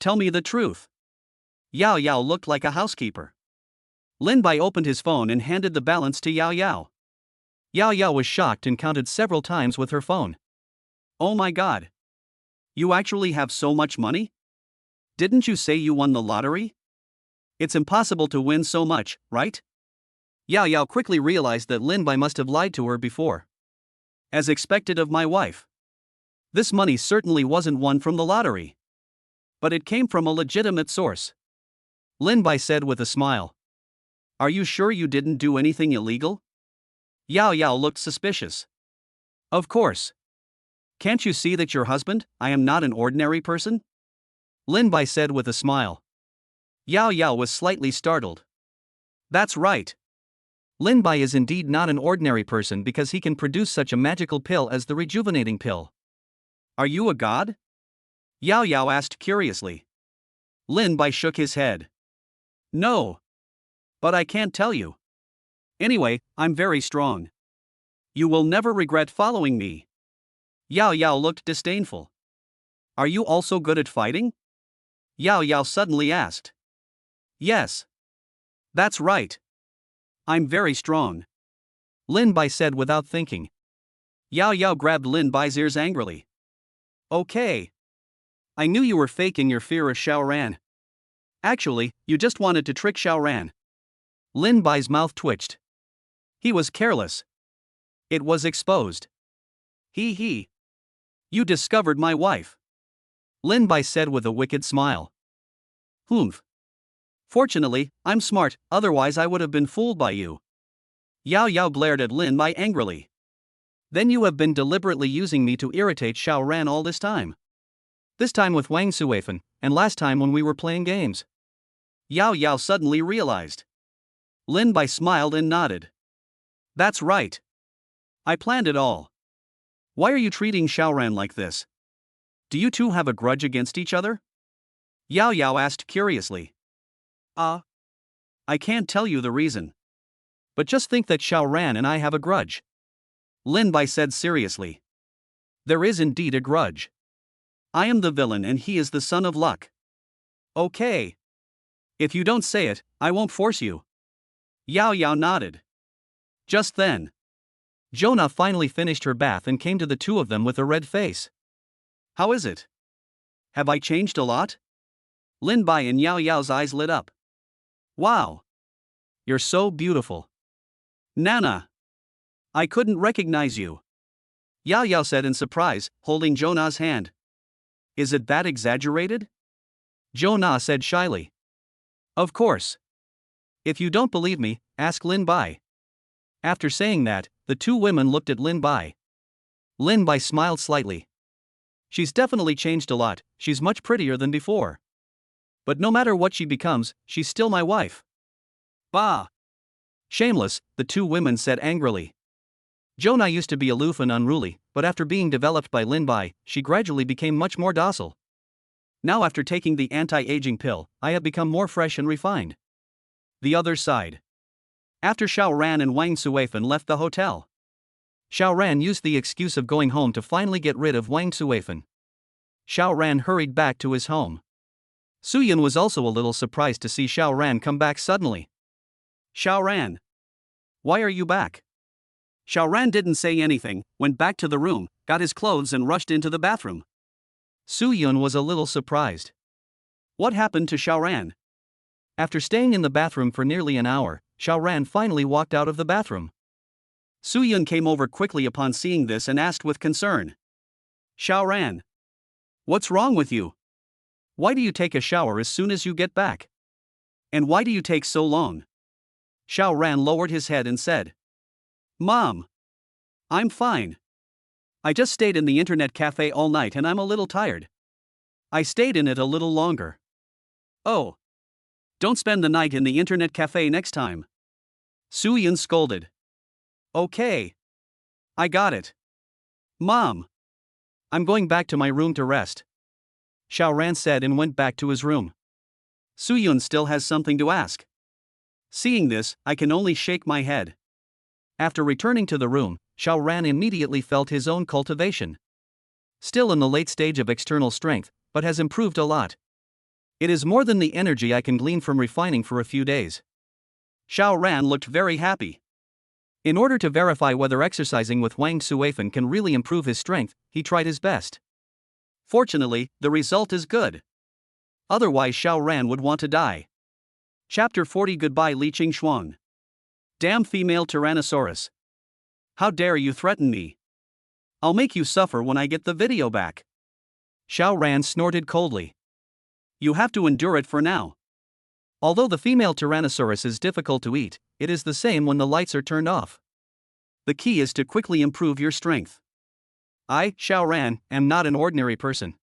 Tell me the truth. Yao Yao looked like a housekeeper. Lin Bai opened his phone and handed the balance to Yao Yao. Yao Yao was shocked and counted several times with her phone. Oh my god. You actually have so much money? Didn't you say you won the lottery? It's impossible to win so much, right? Yao Yao quickly realized that Lin Bai must have lied to her before. As expected of my wife. This money certainly wasn't won from the lottery. But it came from a legitimate source, Lin Bai said with a smile. Are you sure you didn't do anything illegal? Yao Yao looked suspicious. Of course. Can't you see that your husband, I am not an ordinary person? Lin Bai said with a smile. Yao Yao was slightly startled. That's right. Lin Bai is indeed not an ordinary person because he can produce such a magical pill as the rejuvenating pill. Are you a god? Yao Yao asked curiously. Lin Bai shook his head. No. But I can't tell you. Anyway, I'm very strong. You will never regret following me. Yao Yao looked disdainful. Are you also good at fighting? Yao Yao suddenly asked. Yes. That's right. I'm very strong, Lin Bai said without thinking. Yao Yao grabbed Lin Bai's ears angrily. Okay. I knew you were faking your fear of Xiaoran. Actually, you just wanted to trick Xiaoran. Lin Bai's mouth twitched. He was careless. It was exposed. He. You discovered my wife, Lin Bai said with a wicked smile. Humph. Fortunately, I'm smart, otherwise I would have been fooled by you. Yao Yao glared at Lin Bai angrily. Then you have been deliberately using me to irritate Xiaoran all this time. This time with Wang Suifan, and last time when we were playing games. Yao Yao suddenly realized. Lin Bai smiled and nodded. That's right. I planned it all. Why are you treating Xiaoran like this? Do you two have a grudge against each other? Yao Yao asked curiously. I can't tell you the reason. But just think that Xiaoran and I have a grudge, Lin Bai said seriously. There is indeed a grudge. I am the villain and he is the son of luck. Okay. If you don't say it, I won't force you. Yao Yao nodded. Just then, Jonah finally finished her bath and came to the two of them with a red face. How is it? Have I changed a lot? Lin Bai and Yao Yao's eyes lit up. Wow. You're so beautiful. Nana. I couldn't recognize you, Yao Yao said in surprise, holding Jonah's hand. Is it that exaggerated? Jonah said shyly. Of course. If you don't believe me, ask Lin Bai. After saying that, the two women looked at Lin Bai. Lin Bai smiled slightly. She's definitely changed a lot, she's much prettier than before. But no matter what she becomes, she's still my wife. Bah! Shameless, the two women said angrily. Jonah used to be aloof and unruly, but after being developed by Lin Bai, she gradually became much more docile. Now after taking the anti-aging pill, I have become more fresh and refined. The other side. After Xiaoran and Wang Suifan left the hotel, Xiaoran used the excuse of going home to finally get rid of Wang Suifan. Xiaoran hurried back to his home. Suyan was also a little surprised to see Xiaoran come back suddenly. Xiaoran. Why are you back? Xiaoran didn't say anything, went back to the room, got his clothes and rushed into the bathroom. Suyun was a little surprised. What happened to Xiaoran? After staying in the bathroom for nearly an hour, Xiaoran finally walked out of the bathroom. Suyun came over quickly upon seeing this and asked with concern. Xiaoran. What's wrong with you? Why do you take a shower as soon as you get back? And why do you take so long? Xiaoran lowered his head and said. Mom. I'm fine. I just stayed in the internet cafe all night and I'm a little tired. I stayed in it a little longer. Oh, don't spend the night in the internet cafe next time. Su Yun scolded. Okay. I got it. Mom. I'm going back to my room to rest. Xiao Ran said and went back to his room. Su Yun still has something to ask. Seeing this, I can only shake my head. After returning to the room, Xiao Ran immediately felt his own cultivation. Still in the late stage of external strength, but has improved a lot. It is more than the energy I can glean from refining for a few days. Xiao Ran looked very happy. In order to verify whether exercising with Wang Suifan can really improve his strength, he tried his best. Fortunately, the result is good. Otherwise Xiao Ran would want to die. Chapter 40 Goodbye Li Qingxuan. Damn female Tyrannosaurus. How dare you threaten me? I'll make you suffer when I get the video back. Xiao Ran snorted coldly. You have to endure it for now. Although the female Tyrannosaurus is difficult to eat, it is the same when the lights are turned off. The key is to quickly improve your strength. I, Xiao Ran, am not an ordinary person.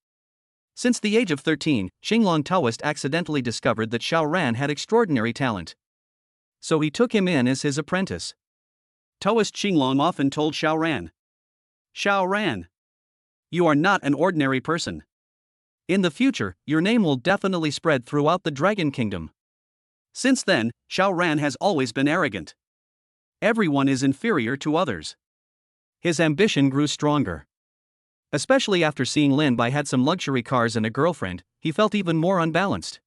Since the age of 13, Xinglong Taoist accidentally discovered that Xiao Ran had extraordinary talent. So he took him in as his apprentice. Taoist Xinglong often told Xiao Ran, Xiao Ran, you are not an ordinary person. In the future, your name will definitely spread throughout the Dragon Kingdom. Since then, Xiao Ran has always been arrogant. Everyone is inferior to others. His ambition grew stronger. Especially after seeing Lin Bai had some luxury cars and a girlfriend, he felt even more unbalanced.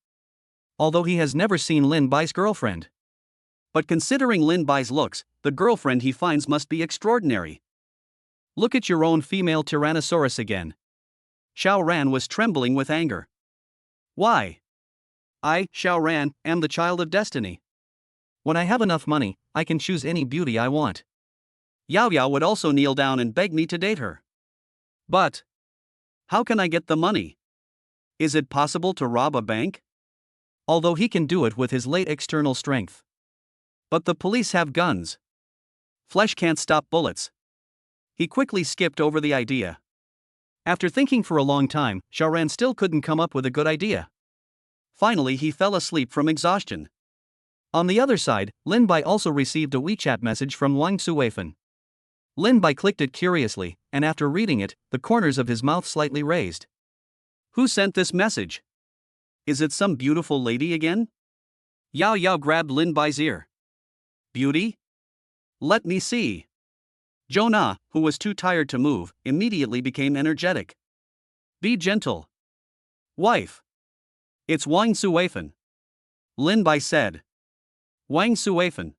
Although he has never seen Lin Bai's girlfriend. But considering Lin Bai's looks, the girlfriend he finds must be extraordinary. Look at your own female Tyrannosaurus again. Xiao Ran was trembling with anger. Why? I, Xiao Ran, am the child of destiny. When I have enough money, I can choose any beauty I want. Yao Yao would also kneel down and beg me to date her. But how can I get the money? Is it possible to rob a bank? Although he can do it with his late external strength. But the police have guns. Flesh can't stop bullets. He quickly skipped over the idea. After thinking for a long time, Xiao Ran still couldn't come up with a good idea. Finally he fell asleep from exhaustion. On the other side, Lin Bai also received a WeChat message from Wang Suifan. Lin Bai clicked it curiously, and after reading it, the corners of his mouth slightly raised. Who sent this message? Is it some beautiful lady again? Yao Yao grabbed Lin Bai's ear. Beauty? Let me see. Zhou Na, who was too tired to move, immediately became energetic. Be gentle. Wife. It's Wang Suifan. Lin Bai said. Wang Suifan.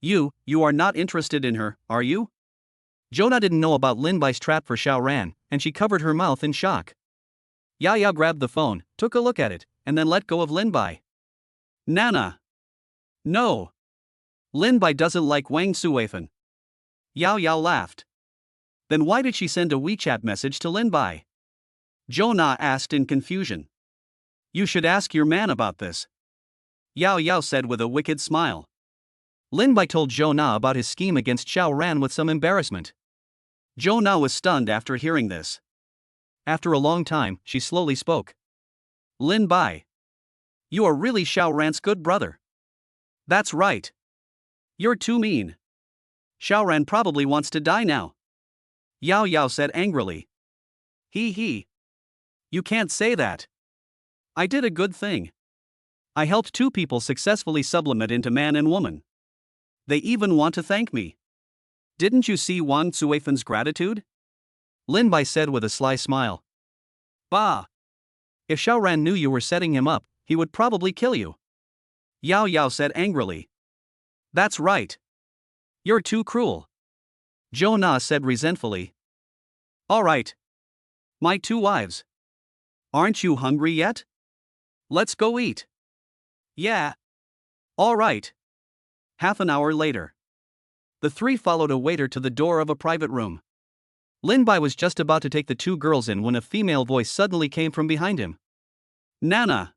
You are not interested in her, are you? Zhou Na didn't know about Lin Bai's trap for Xiao Ran, and she covered her mouth in shock. Yao Yao grabbed the phone, took a look at it, and then let go of Lin Bai. Nana. No. Lin Bai doesn't like Wang Suifan. Yao Yao laughed. Then why did she send a WeChat message to Lin Bai? Zhou Na asked in confusion. You should ask your man about this. Yao Yao said with a wicked smile. Lin Bai told Zhou Na about his scheme against Xiao Ran with some embarrassment. Zhou Na was stunned after hearing this. After a long time, she slowly spoke. Lin Bai. You are really Xiao Ran's good brother. That's right. You're too mean. Xiao Ran probably wants to die now. Yao Yao said angrily. He. You can't say that. I did a good thing. I helped two people successfully sublimate into man and woman. They even want to thank me. Didn't you see Wang Suifan's gratitude? Lin Bai said with a sly smile. Bah! If Xiao Ran knew you were setting him up, he would probably kill you. Yao Yao said angrily. That's right. You're too cruel. Zhou Na said resentfully. All right. My two wives. Aren't you hungry yet? Let's go eat. Yeah. All right. Half an hour later. The three followed a waiter to the door of a private room. Lin Bai was just about to take the two girls in when a female voice suddenly came from behind him. Nana.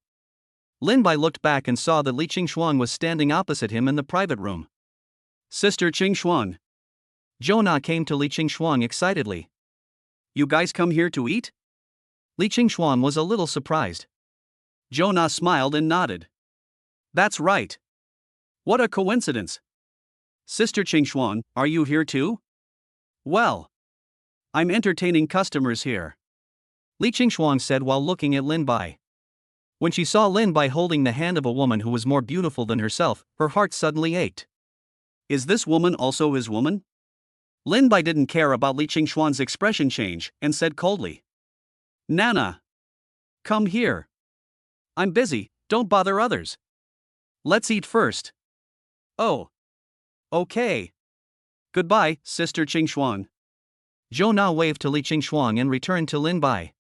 Lin Bai looked back and saw that Li Qingxuan was standing opposite him in the private room. Sister Qingxuan. Zhou Na came to Li Qingxuan excitedly. You guys come here to eat? Li Qingxuan was a little surprised. Jonah smiled and nodded. That's right. What a coincidence. Sister Qingshuang, are you here too? Well, I'm entertaining customers here, Li Qingshuang said while looking at Lin Bai. When she saw Lin Bai holding the hand of a woman who was more beautiful than herself, her heart suddenly ached. Is this woman also his woman? Lin Bai didn't care about Li Qingshuang's expression change and said coldly, Nana, come here. I'm busy, don't bother others. Let's eat first. Oh. Okay. Goodbye, Sister Qingshuang. Jonah waved to Li Qingshuang and returned to Lin Bai.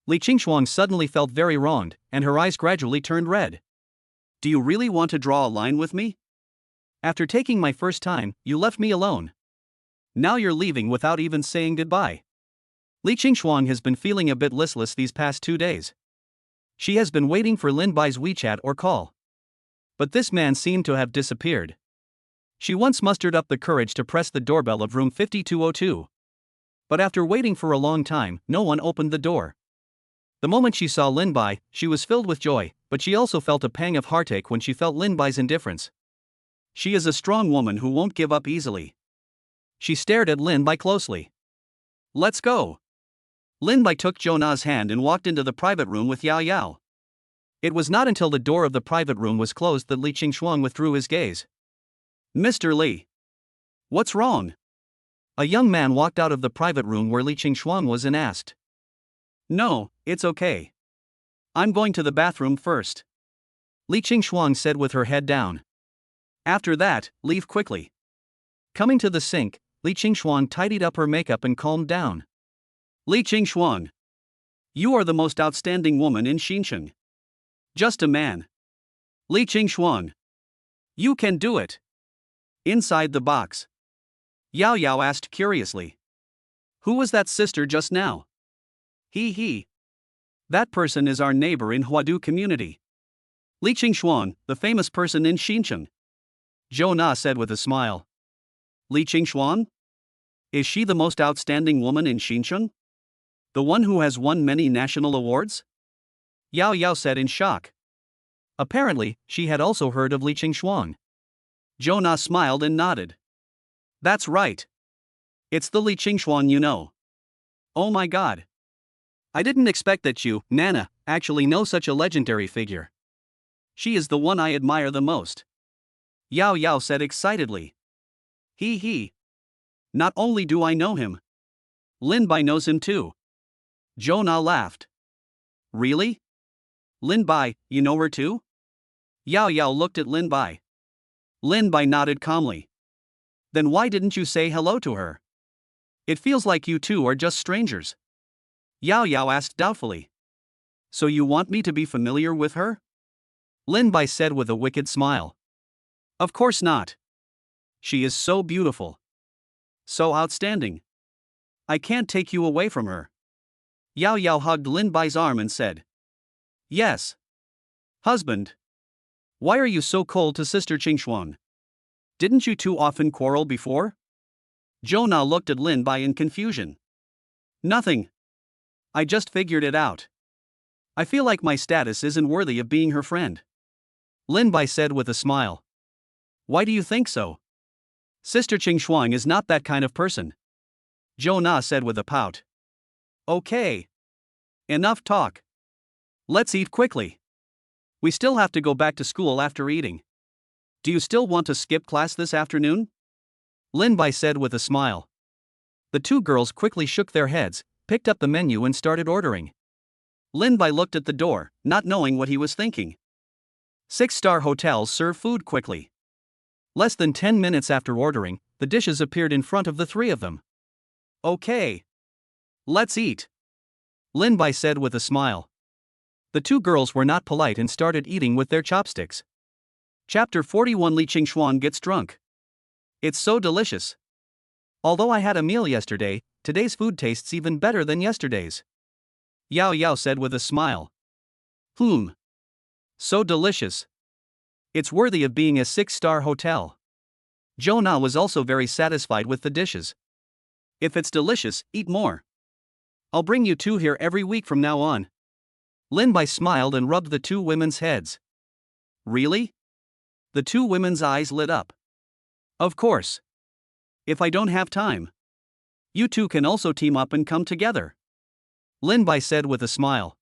Li Qingshuang suddenly felt very wronged, and her eyes gradually turned red. Do you really want to draw a line with me? After taking my first time, you left me alone. Now you're leaving without even saying goodbye. Li Qingshuang has been feeling a bit listless these past 2 days. She has been waiting for Lin Bai's WeChat or call. But this man seemed to have disappeared. She once mustered up the courage to press the doorbell of room 5202. But after waiting for a long time, no one opened the door. The moment she saw Lin Bai, she was filled with joy, but she also felt a pang of heartache when she felt Lin Bai's indifference. She is a strong woman who won't give up easily. She stared at Lin Bai closely. Let's go. Lin Bai took Jonah's hand and walked into the private room with Yao Yao. It was not until the door of the private room was closed that Li Qingshuang withdrew his gaze. Mr. Li. What's wrong? A young man walked out of the private room where Li Qingshuang was and asked. No, it's okay. I'm going to the bathroom first. Li Qingshuang said with her head down. After that, leave quickly. Coming to the sink, Li Qingshuang tidied up her makeup and calmed down. Li Qingshuang. You are the most outstanding woman in Xincheng. Just a man. Li Qingshuang. You can do it. Inside the box. Yao Yao asked curiously. Who was that sister just now? He. That person is our neighbor in Huadu community. Li Qingshuang, the famous person in Xincheng. Jonah said with a smile. Li Qingshuang? Is she the most outstanding woman in Xincheng? The one who has won many national awards? Yao Yao said in shock. Apparently, she had also heard of Li Qingshuang. Jonah smiled and nodded. That's right. It's the Li Qingshuang you know. Oh my god. I didn't expect that you, Nana, actually know such a legendary figure. She is the one I admire the most. Yao Yao said excitedly. He. Not only do I know him. Lin Bai knows him too. Jonah laughed. Really? Lin Bai, you know her too? Yao Yao looked at Lin Bai. Lin Bai nodded calmly. Then why didn't you say hello to her? It feels like you two are just strangers. Yao Yao asked doubtfully. So you want me to be familiar with her? Lin Bai said with a wicked smile. Of course not. She is so beautiful. So outstanding. I can't take you away from her. Yao Yao hugged Lin Bai's arm and said. Yes. Husband. Why are you so cold to Sister Qingshuang? Didn't you two often quarrel before? Jonah looked at Lin Bai in confusion. Nothing. I just figured it out. I feel like my status isn't worthy of being her friend. Lin Bai said with a smile. Why do you think so? Sister Qingshuang is not that kind of person. Jonah said with a pout. Okay. Enough talk. Let's eat quickly. We still have to go back to school after eating. Do you still want to skip class this afternoon? Lin Bai said with a smile. The two girls quickly shook their heads, picked up the menu and started ordering. Lin Bai looked at the door, not knowing what he was thinking. 6-star hotels serve food quickly. Less than 10 minutes after ordering, the dishes appeared in front of the three of them. Okay. Let's eat. Lin Bai said with a smile. The two girls were not polite and started eating with their chopsticks. Chapter 41 Li Qingshuang gets drunk. It's so delicious. Although I had a meal yesterday, today's food tastes even better than yesterday's. Yao Yao said with a smile. So delicious. It's worthy of being a 6-star hotel. Jonah was also very satisfied with the dishes. If it's delicious, eat more. I'll bring you two here every week from now on. Lin Bai smiled and rubbed the two women's heads. Really? The two women's eyes lit up. Of course. If I don't have time, you two can also team up and come together, Lin Bai said with a smile.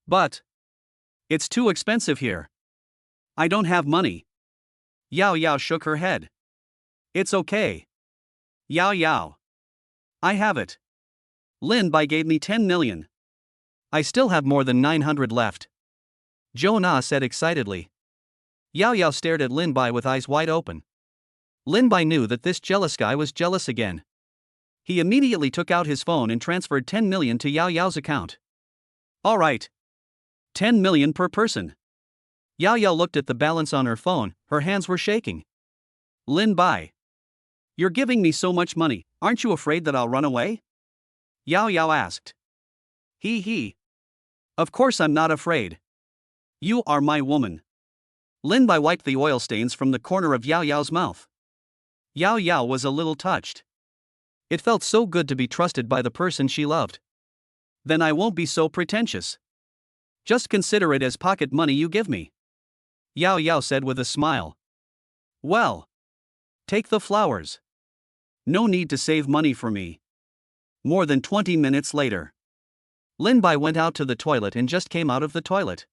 But it's too expensive here. I don't have money. Yao Yao shook her head. It's okay. Yao Yao. I have it. Lin Bai gave me 10 million. I still have more than 900 left, Zhou Na said excitedly. Yao Yao stared at Lin Bai with eyes wide open. Lin Bai knew that this jealous guy was jealous again. He immediately took out his phone and transferred 10 million to Yao Yao's account. All right. 10 million per person. Yao Yao looked at the balance on her phone, her hands were shaking. Lin Bai. You're giving me so much money, aren't you afraid that I'll run away? Yao Yao asked. He. Of course I'm not afraid. You are my woman. Lin Bai wiped the oil stains from the corner of Yao Yao's mouth. Yao Yao was a little touched. It felt so good to be trusted by the person she loved. Then I won't be so pretentious. Just consider it as pocket money you give me, Yao Yao said with a smile. Well, take the flowers. No need to save money for me. More than 20 minutes later, Lin Bai went out to the toilet and just came out of the toilet.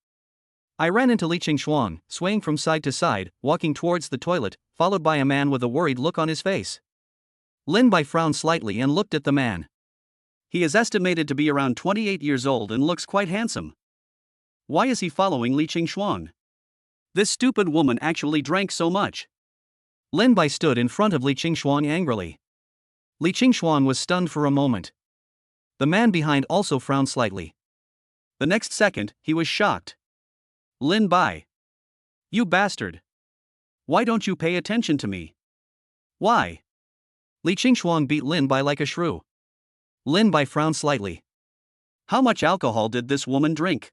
I ran into Li Qingshuang, swaying from side to side, walking towards the toilet, followed by a man with a worried look on his face. Lin Bai frowned slightly and looked at the man. He is estimated to be around 28 years old and looks quite handsome. Why is he following Li Qingshuang? This stupid woman actually drank so much. Lin Bai stood in front of Li Qingshuang angrily. Li Qingshuang was stunned for a moment. The man behind also frowned slightly. The next second, he was shocked. Lin Bai. You bastard. Why don't you pay attention to me? Why? Li Qingshuang beat Lin Bai like a shrew. Lin Bai frowned slightly. How much alcohol did this woman drink?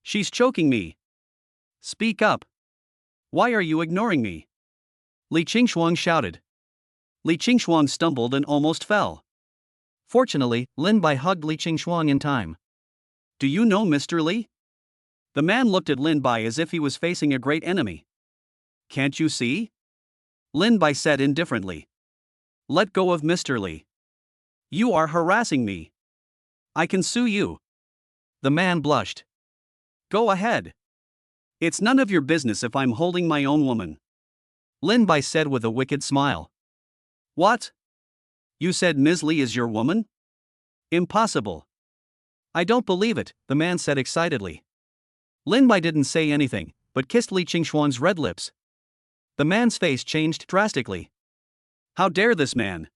She's choking me. Speak up. Why are you ignoring me? Li Qingshuang shouted. Li Qingshuang stumbled and almost fell. Fortunately, Lin Bai hugged Li Qingshuang in time. Do you know Mr. Li? The man looked at Lin Bai as if he was facing a great enemy. Can't you see? Lin Bai said indifferently. Let go of Mr. Li. You are harassing me. I can sue you. The man blushed. Go ahead. It's none of your business if I'm holding my own woman, Lin Bai said with a wicked smile. What? You said Ms. Li is your woman? Impossible. I don't believe it, the man said excitedly. Lin Bai didn't say anything, but kissed Li Qingshuang's red lips. The man's face changed drastically. How dare this man?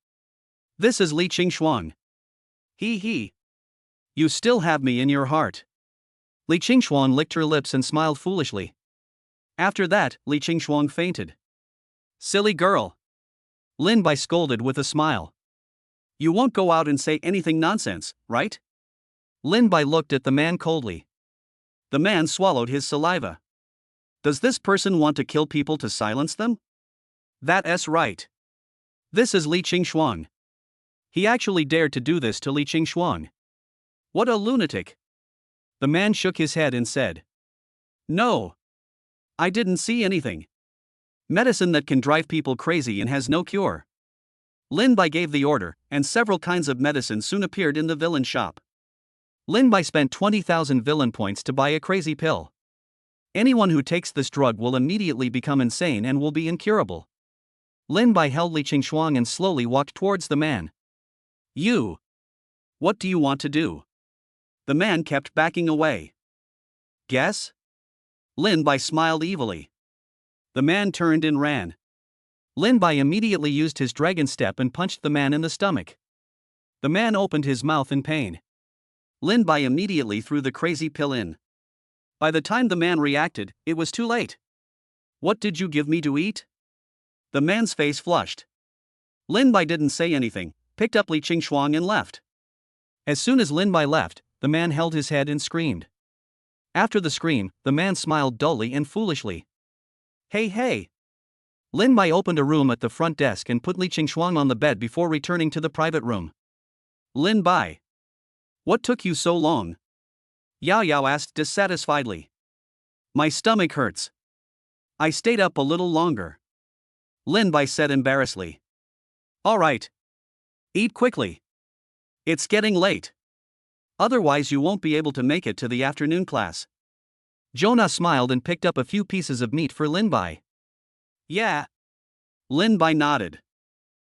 This is Li Qingshuang. He. You still have me in your heart. Li Qingshuang licked her lips and smiled foolishly. After that, Li Qingshuang fainted. Silly girl. Lin Bai scolded with a smile. You won't go out and say anything nonsense, right? Lin Bai looked at the man coldly. The man swallowed his saliva. Does this person want to kill people to silence them? That's right. This is Li Qingshuang. He actually dared to do this to Li Qingshuang. What a lunatic. The man shook his head and said. No. I didn't see anything. Medicine that can drive people crazy and has no cure. Lin Bai gave the order, and several kinds of medicine soon appeared in the villain shop. Lin Bai spent 20,000 villain points to buy a crazy pill. Anyone who takes this drug will immediately become insane and will be incurable. Lin Bai held Li Qingshuang and slowly walked towards the man. You. What do you want to do? The man kept backing away. Guess? Lin Bai smiled evilly. The man turned and ran. Lin Bai immediately used his dragon step and punched the man in the stomach. The man opened his mouth in pain. Lin Bai immediately threw the crazy pill in. By the time the man reacted, it was too late. What did you give me to eat? The man's face flushed. Lin Bai didn't say anything, picked up Li Qingshuang and left. As soon as Lin Bai left, the man held his head and screamed. After the scream, the man smiled dully and foolishly. Hey. Lin Bai opened a room at the front desk and put Li Qingshuang on the bed before returning to the private room. Lin Bai. What took you so long? Yao Yao asked dissatisfiedly. My stomach hurts. I stayed up a little longer. Lin Bai said embarrassedly. Alright. Eat quickly. It's getting late. Otherwise you won't be able to make it to the afternoon class. Jonah smiled and picked up a few pieces of meat for Lin Bai. Yeah. Lin Bai nodded.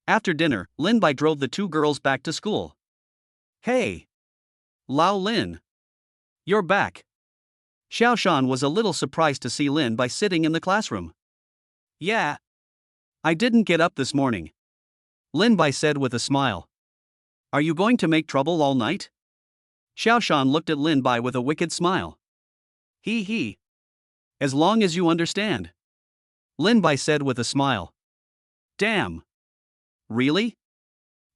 After dinner, Lin Bai drove the two girls back to school. Hey! Lao Lin. You're back. Xiao Shan was a little surprised to see Lin Bai sitting in the classroom. Yeah. I didn't get up this morning. Lin Bai said with a smile. Are you going to make trouble all night? Xiao Shan looked at Lin Bai with a wicked smile. He. As long as you understand. Lin Bai said with a smile. Damn. Really?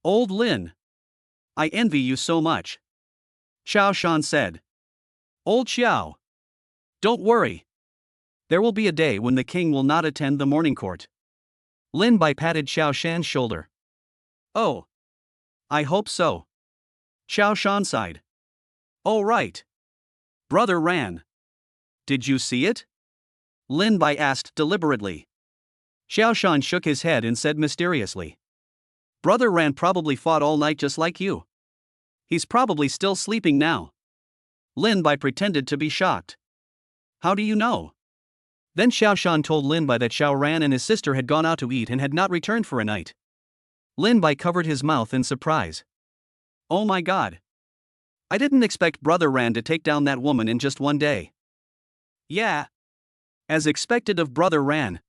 Old Lin. I envy you so much. Xiao Shan said. Old Xiao. Don't worry. There will be a day when the king will not attend the morning court. Lin Bai patted Xiao Shan's shoulder. Oh. I hope so. Xiao Shan sighed. Oh right. Brother Ran. Did you see it? Lin Bai asked deliberately. Xiao Shan shook his head and said mysteriously. Brother Ran probably fought all night just like you. He's probably still sleeping now. Lin Bai pretended to be shocked. How do you know? Then Xiao Shan told Lin Bai that Xiao Ran and his sister had gone out to eat and had not returned for a night. Lin Bai covered his mouth in surprise. Oh my god. I didn't expect Brother Ran to take down that woman in just one day. Yeah. As expected of Brother Ran.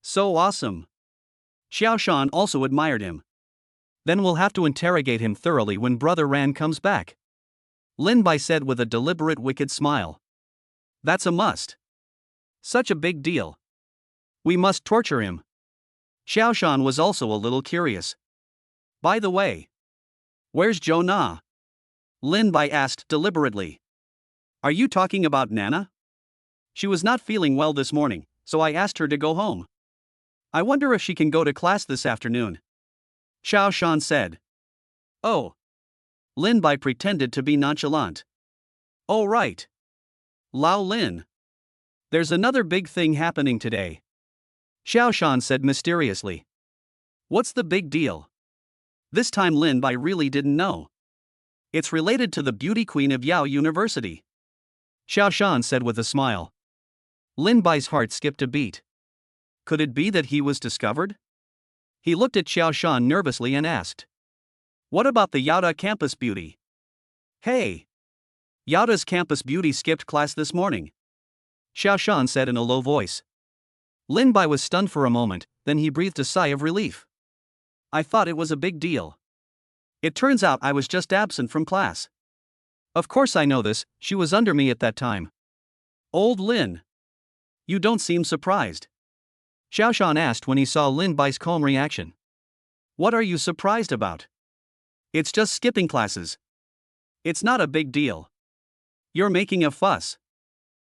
So awesome. Xiao Shan also admired him. Then we'll have to interrogate him thoroughly when Brother Ran comes back. Lin Bai said with a deliberate wicked smile. That's a must. Such a big deal. We must torture him. Xiao Shan was also a little curious. By the way. Where's Zhou Na? Lin Bai asked deliberately. Are you talking about Nana? She was not feeling well this morning, so I asked her to go home. I wonder if she can go to class this afternoon. Xiao Shan said. Oh. Lin Bai pretended to be nonchalant. Oh right. Lao Lin. There's another big thing happening today. Xiao Shan said mysteriously. What's the big deal? This time Lin Bai really didn't know. It's related to the beauty queen of Yao University. Xiao Shan said with a smile. Lin Bai's heart skipped a beat. Could it be that he was discovered? He looked at Xiao Shan nervously and asked. What about the Yaoda campus beauty? Hey! Yaoda's campus beauty skipped class this morning. Xiao Shan said in a low voice. Lin Bai was stunned for a moment, then he breathed a sigh of relief. I thought it was a big deal. It turns out I was just absent from class. Of course I know this, she was under me at that time. Old Lin. You don't seem surprised. Xiao Shan asked when he saw Lin Bai's calm reaction. What are you surprised about? It's just skipping classes. It's not a big deal. You're making a fuss.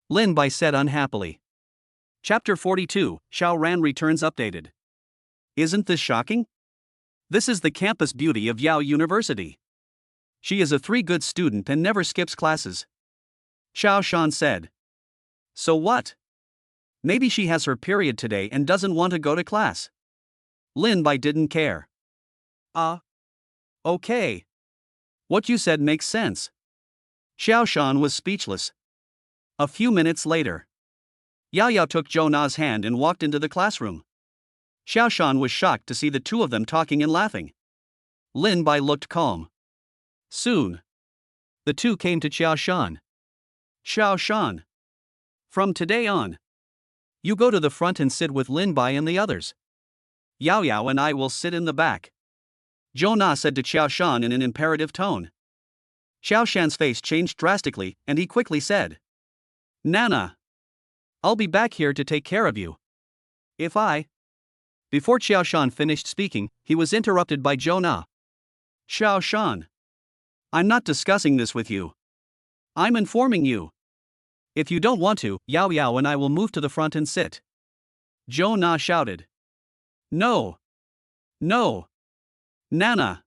Lin Bai said unhappily. Chapter 42, Xiao Ran returns updated. Isn't this shocking? This is the campus beauty of Yao University. She is a 3-good student and never skips classes. Xiao Shan said. So what? Maybe she has her period today and doesn't want to go to class. Lin Bai didn't care. Okay. What you said makes sense. Xiao Shan was speechless. A few minutes later. Yao Yao took Zhou Na's hand and walked into the classroom. Xiao Shan was shocked to see the two of them talking and laughing. Lin Bai looked calm. Soon. The two came to Xiao Shan. Xiao Shan. From today on. You go to the front and sit with Lin Bai and the others. Yao Yao and I will sit in the back. Zhou Na said to Xiao Shan in an imperative tone. Xiao Shan's face changed drastically and he quickly said. Nana. I'll be back here to take care of you. Before Xiao Shan finished speaking, he was interrupted by Zhou Na. Xiao Shan. I'm not discussing this with you. I'm informing you. If you don't want to, Yao Yao and I will move to the front and sit. Zhou Na shouted. No. No. Nana.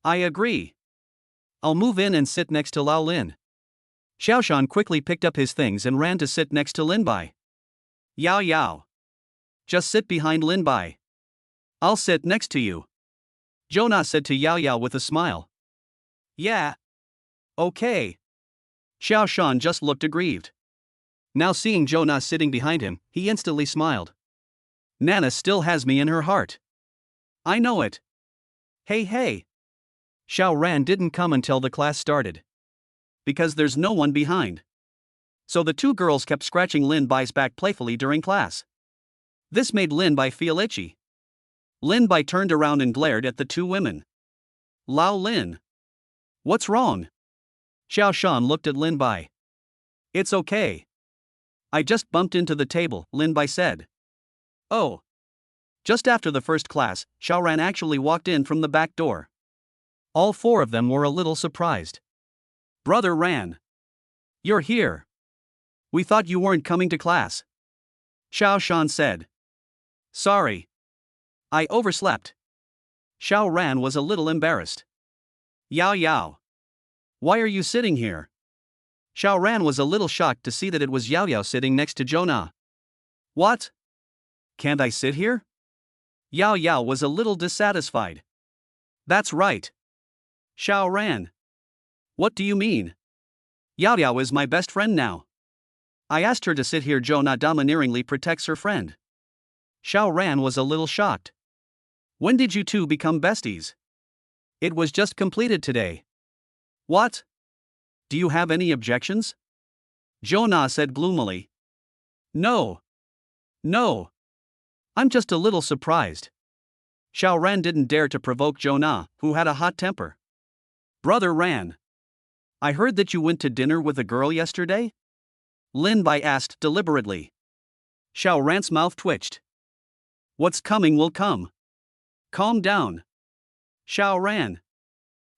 I agree. I'll move in and sit next to Lao Lin. Xiaoshan quickly picked up his things and ran to sit next to Lin Bai. Yao Yao. Just sit behind Lin Bai. I'll sit next to you. Jonah said to Yao Yao with a smile. Yeah. Okay. Xiaoshan just looked aggrieved. Now seeing Jonah sitting behind him, he instantly smiled. Nana still has me in her heart. I know it. Hey. Xiao Ran didn't come until the class started. Because there's no one behind. So the two girls kept scratching Lin Bai's back playfully during class. This made Lin Bai feel itchy. Lin Bai turned around and glared at the two women. Lao Lin. What's wrong? Xiaoshan looked at Lin Bai. It's okay. I just bumped into the table, Lin Bai said. Oh. Just after the first class, Xiao Ran actually walked in from the back door. All four of them were a little surprised. Brother Ran. You're here. We thought you weren't coming to class. Xiaoshan said. Sorry. I overslept. Xiao Ran was a little embarrassed. Yao Yao. Why are you sitting here? Xiao Ran was a little shocked to see that it was Yao Yao sitting next to Jonah. What? Can't I sit here? Yao Yao was a little dissatisfied. That's right. Xiao Ran. What do you mean? Yao Yao is my best friend now. I asked her to sit here. Jonah domineeringly protects her friend. Xiao Ran was a little shocked. When did you two become besties? It was just completed today. What? Do you have any objections? Jonah said gloomily. No. I'm just a little surprised. Xiao Ran didn't dare to provoke Jonah, who had a hot temper. Brother Ran. I heard that you went to dinner with a girl yesterday? Lin Bai asked deliberately. Xiao Ran's mouth twitched. What's coming will come. Calm down. Xiao Ran.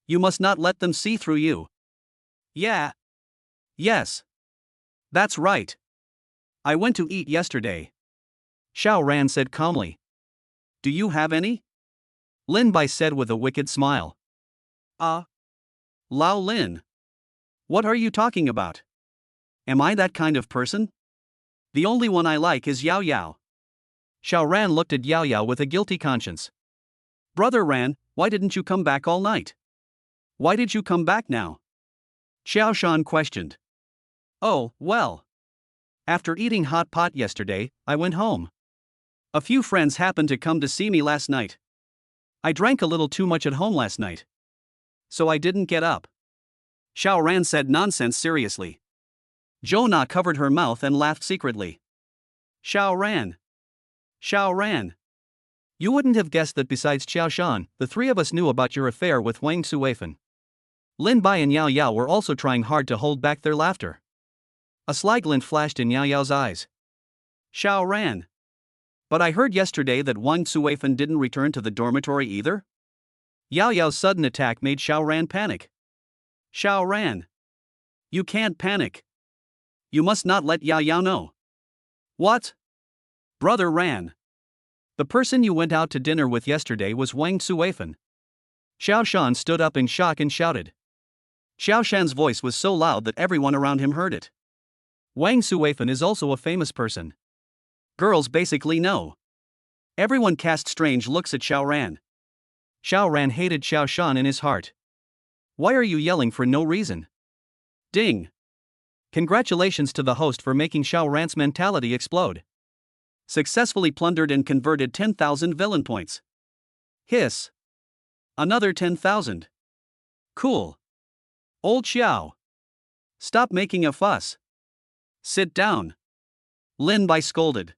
You must not let them see through you. Yeah. Yes. That's right. I went to eat yesterday. Xiao Ran said calmly. Do you have any? Lin Bai said with a wicked smile. Lao Lin. What are you talking about? Am I that kind of person? The only one I like is Yao Yao. Xiao Ran looked at Yao Yao with a guilty conscience. Brother Ran, why didn't you come back all night? Why did you come back now? Xiaoshan questioned. Oh, well. After eating hot pot yesterday, I went home. A few friends happened to come to see me last night. I drank a little too much at home last night. So I didn't get up. Xiao Ran said nonsense seriously. Jonah covered her mouth and laughed secretly. Xiao Ran. You wouldn't have guessed that besides Xiaoshan, the three of us knew about your affair with Wang Suweifan. Lin Bai and Yao Yao were also trying hard to hold back their laughter. A sly glint flashed in Yao Yao's eyes. Xiao Ran. But I heard yesterday that Wang Suweifan didn't return to the dormitory either? Yao Yao's sudden attack made Xiao Ran panic. Xiao Ran. You can't panic. You must not let Yao Yao know. What? Brother Ran. The person you went out to dinner with yesterday was Wang Suweifan. Xiaoshan stood up in shock and shouted. Xiaoshan's voice was so loud that everyone around him heard it. Wang Suweifan is also a famous person. Girls basically know. Everyone cast strange looks at Xiao Ran. Xiao Ran hated Xiaoshan in his heart. Why are you yelling for no reason? Ding. Congratulations to the host for making Xiao Ran's mentality explode. Successfully plundered and converted 10,000 villain points. Hiss. Another 10,000. Cool. Old Xiao. Stop making a fuss. Sit down. Lin Bai scolded.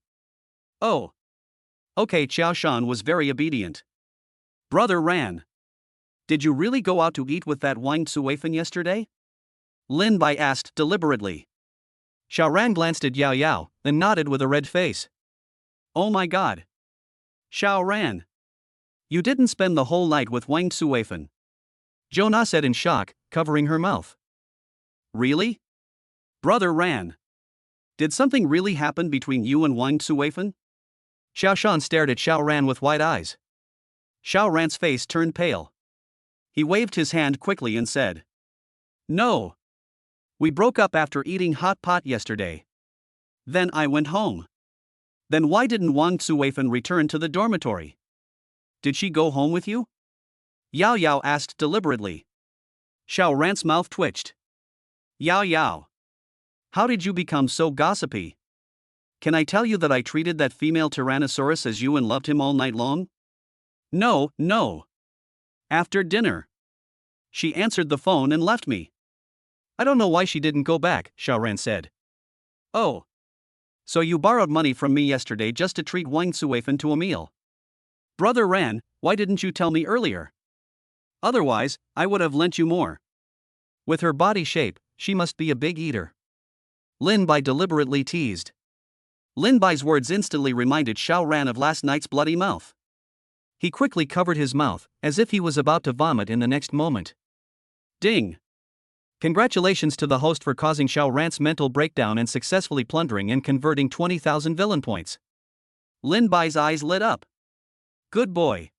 Oh. Okay, Xiaoshan was very obedient. Brother Ran. Did you really go out to eat with that Wang Suweifan yesterday? Lin Bai asked deliberately. Xiao Ran glanced at Yao Yao, then nodded with a red face. Oh my god. Xiao Ran. You didn't spend the whole night with Wang Suweifan. Jonah said in shock, covering her mouth. Really? Brother Ran. Did something really happen between you and Wang Suweifan? Xiaoshan stared at Xiao Ran with wide eyes. Xiao Ran's face turned pale. He waved his hand quickly and said. No. We broke up after eating hot pot yesterday. Then I went home. Then why didn't Wang Tsuweifan return to the dormitory? Did she go home with you? Yao Yao asked deliberately. Xiao Ran's mouth twitched. Yao Yao. How did you become so gossipy? Can I tell you that I treated that female Tyrannosaurus as you and loved him all night long? No, no. After dinner. She answered the phone and left me. I don't know why she didn't go back, Xiao Ran said. Oh. So you borrowed money from me yesterday just to treat Wang Tsuweifan to a meal. Brother Ran, why didn't you tell me earlier? Otherwise, I would have lent you more. With her body shape, she must be a big eater. Lin Bai deliberately teased. Lin Bai's words instantly reminded Xiao Ran of last night's bloody mouth. He quickly covered his mouth, as if he was about to vomit in the next moment. Ding! Congratulations to the host for causing Xiao Ran's mental breakdown and successfully plundering and converting 20,000 villain points. Lin Bai's eyes lit up. Good boy.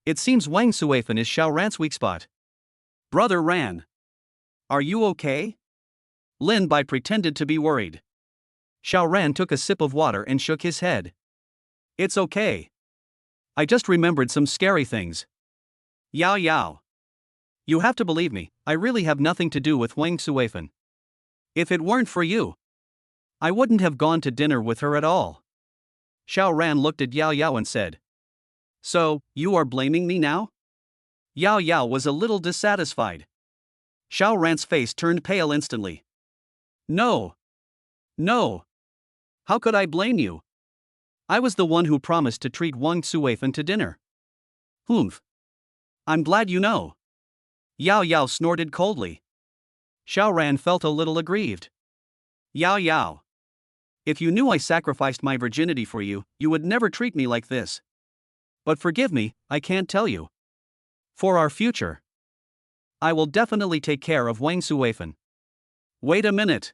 It seems Wang Tsuweifan is Xiao Ran's weak spot. Brother Ran. Are you okay? Lin Bai pretended to be worried. Xiao Ran took a sip of water and shook his head. It's okay. I just remembered some scary things. Yao Yao. You have to believe me, I really have nothing to do with Wang Tsuweifan. If it weren't for you, I wouldn't have gone to dinner with her at all. Xiao Ran looked at Yao Yao and said. So, you are blaming me now? Yao Yao was a little dissatisfied. Xiao Ran's face turned pale instantly. No. No. How could I blame you? I was the one who promised to treat Wang Tsuweifan to dinner. Humph. I'm glad you know. Yao Yao snorted coldly. Xiao Ran felt a little aggrieved. Yao Yao. If you knew I sacrificed my virginity for you, you would never treat me like this. But forgive me, I can't tell you. For our future, I will definitely take care of Wang Tsuweifan. Wait a minute.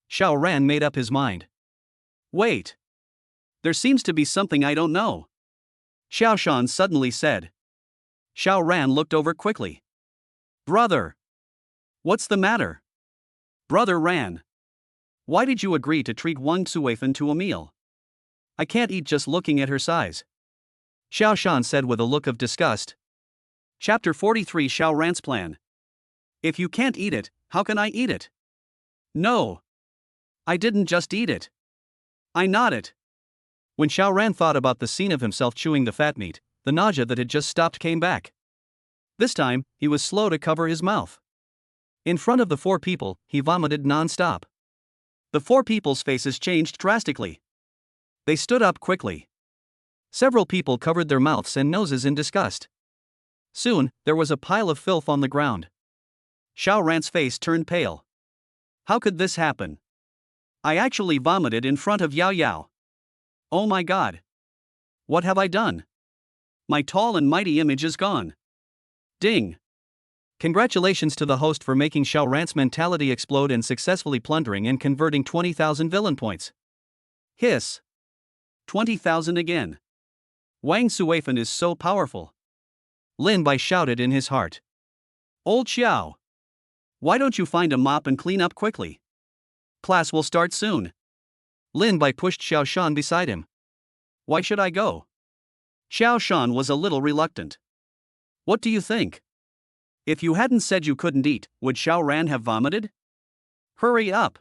Xiao Ran made up his mind. Wait. There seems to be something I don't know. Xiao Shan suddenly said. Xiao Ran looked over quickly. Brother. What's the matter? Brother Ran. Why did you agree to treat Wang Tsuweifan to a meal? I can't eat just looking at her size. Xiao Shan said with a look of disgust. Chapter 43 Xiao Ran's Plan. If you can't eat it, how can I eat it? No. I didn't just eat it. I gnawed it. When Xiao Ran thought about the scene of himself chewing the fat meat, the nausea that had just stopped came back. This time, he was slow to cover his mouth. In front of the four people, he vomited non-stop. The four people's faces changed drastically. They stood up quickly. Several people covered their mouths and noses in disgust. Soon, there was a pile of filth on the ground. Xiao Ran's face turned pale. How could this happen? I actually vomited in front of Yao Yao. Oh my god. What have I done? My tall and mighty image is gone. Ding. Congratulations to the host for making Xiao Ran's mentality explode and successfully plundering and converting 20,000 villain points. Hiss. 20,000 again. Wang Tsuweifan is so powerful. Lin Bai shouted in his heart. Old Xiao. Why don't you find a mop and clean up quickly? Class will start soon. Lin Bai pushed Xiao Shan beside him. Why should I go? Xiao Shan was a little reluctant. What do you think? If you hadn't said you couldn't eat, would Xiao Ran have vomited? Hurry up.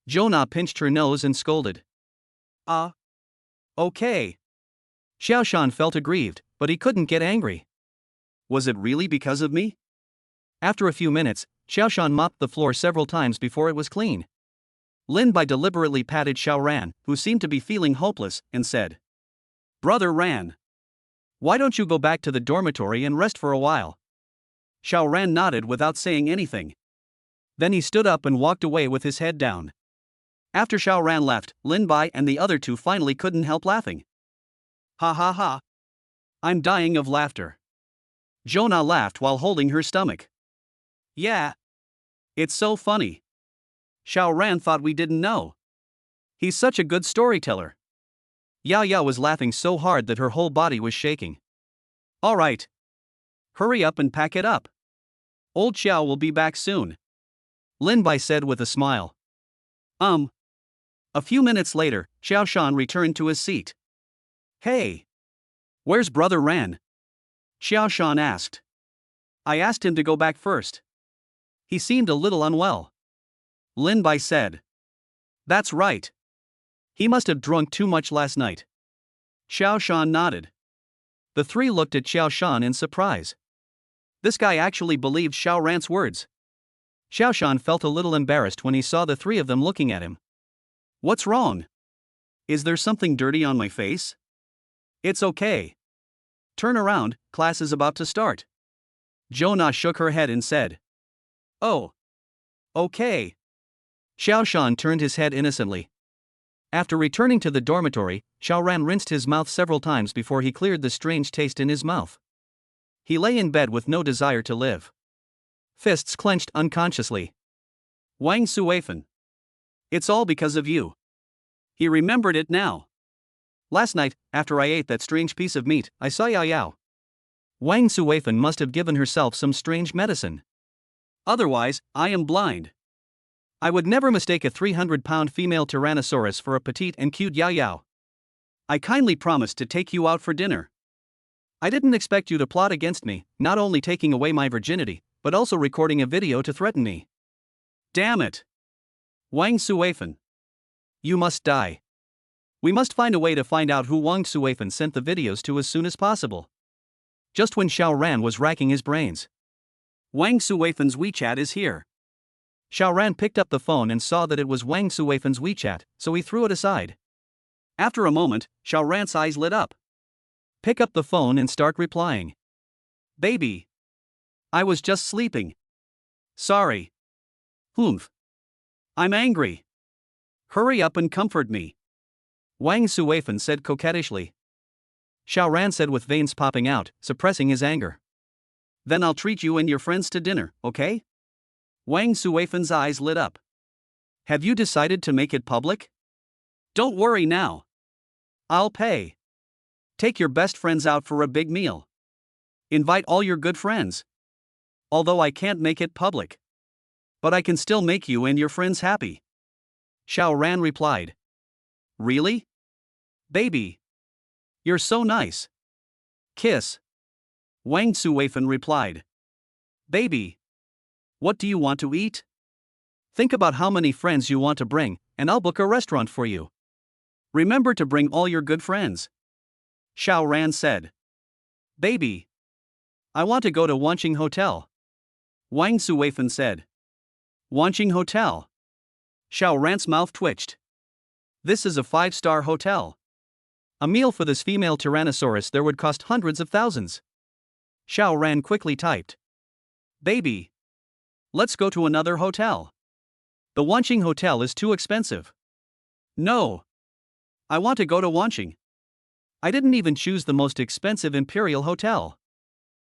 Jonah pinched her nose and scolded. Okay. Xiao Shan felt aggrieved, but he couldn't get angry. Was it really because of me? After a few minutes, Xiao Shan mopped the floor several times before it was clean. Lin Bai deliberately patted Xiao Ran, who seemed to be feeling hopeless, and said, Brother Ran. Why don't you go back to the dormitory and rest for a while? Xiao Ran nodded without saying anything. Then he stood up and walked away with his head down. After Xiao Ran left, Lin Bai and the other two finally couldn't help laughing. Ha ha ha. I'm dying of laughter. Jonah laughed while holding her stomach. Yeah. It's so funny. Xiao Ran thought we didn't know. He's such a good storyteller. Yao Yao was laughing so hard that her whole body was shaking. All right. Hurry up and pack it up. Old Xiao will be back soon. Lin Bai said with a smile. A few minutes later, Xiao Shan returned to his seat. Hey! Where's Brother Ran? Xiao Shan asked. I asked him to go back first. He seemed a little unwell. Lin Bai said. That's right. He must have drunk too much last night. Xiao Shan nodded. The three looked at Xiao Shan in surprise. This guy actually believed Xiao Ran's words. Xiao Shan felt a little embarrassed when he saw the three of them looking at him. What's wrong? Is there something dirty on my face? It's okay. Turn around, class is about to start. Jonah shook her head and said. Oh. Okay. Xiao Shan turned his head innocently. After returning to the dormitory, Xiao Ran rinsed his mouth several times before he cleared the strange taste in his mouth. He lay in bed with no desire to live. Fists clenched unconsciously. Wang Suifan. It's all because of you. He remembered it now. Last night, after I ate that strange piece of meat, I saw Yao Yao. Wang Suifan must have given herself some strange medicine. Otherwise, I am blind. I would never mistake a 300-pound female Tyrannosaurus for a petite and cute Yao Yao. I kindly promised to take you out for dinner. I didn't expect you to plot against me, not only taking away my virginity, but also recording a video to threaten me. Damn it! Wang Suifan. You must die. We must find a way to find out who Wang Suifan sent the videos to as soon as possible. Just when Xiao Ran was racking his brains. Wang Suifan's WeChat is here. Xiao Ran picked up the phone and saw that it was Wang Suifan's WeChat, so he threw it aside. After a moment, Xiao Ran's eyes lit up. Pick up the phone and start replying. Baby. I was just sleeping. Sorry. Humph. I'm angry. Hurry up and comfort me. Wang Suifan said coquettishly. Xiao Ran said with veins popping out, suppressing his anger. Then I'll treat you and your friends to dinner, okay? Wang Suifan's eyes lit up. Have you decided to make it public? Don't worry now. I'll pay. Take your best friends out for a big meal. Invite all your good friends. Although I can't make it public. But I can still make you and your friends happy. Xiao Ran replied. Really? Baby. You're so nice. Kiss. Wang Suifan replied. Baby. What do you want to eat? Think about how many friends you want to bring, and I'll book a restaurant for you. Remember to bring all your good friends. Xiao Ran said. Baby. I want to go to Wanqing Hotel. Wang Suifan said. Wanqing Hotel. Xiao Ran's mouth twitched. This is a 5-star hotel. A meal for this female Tyrannosaurus there would cost hundreds of thousands. Xiao Ran quickly typed. Baby. Let's go to another hotel. The Wanqing Hotel is too expensive. No. I want to go to Wanqing. I didn't even choose the most expensive Imperial Hotel.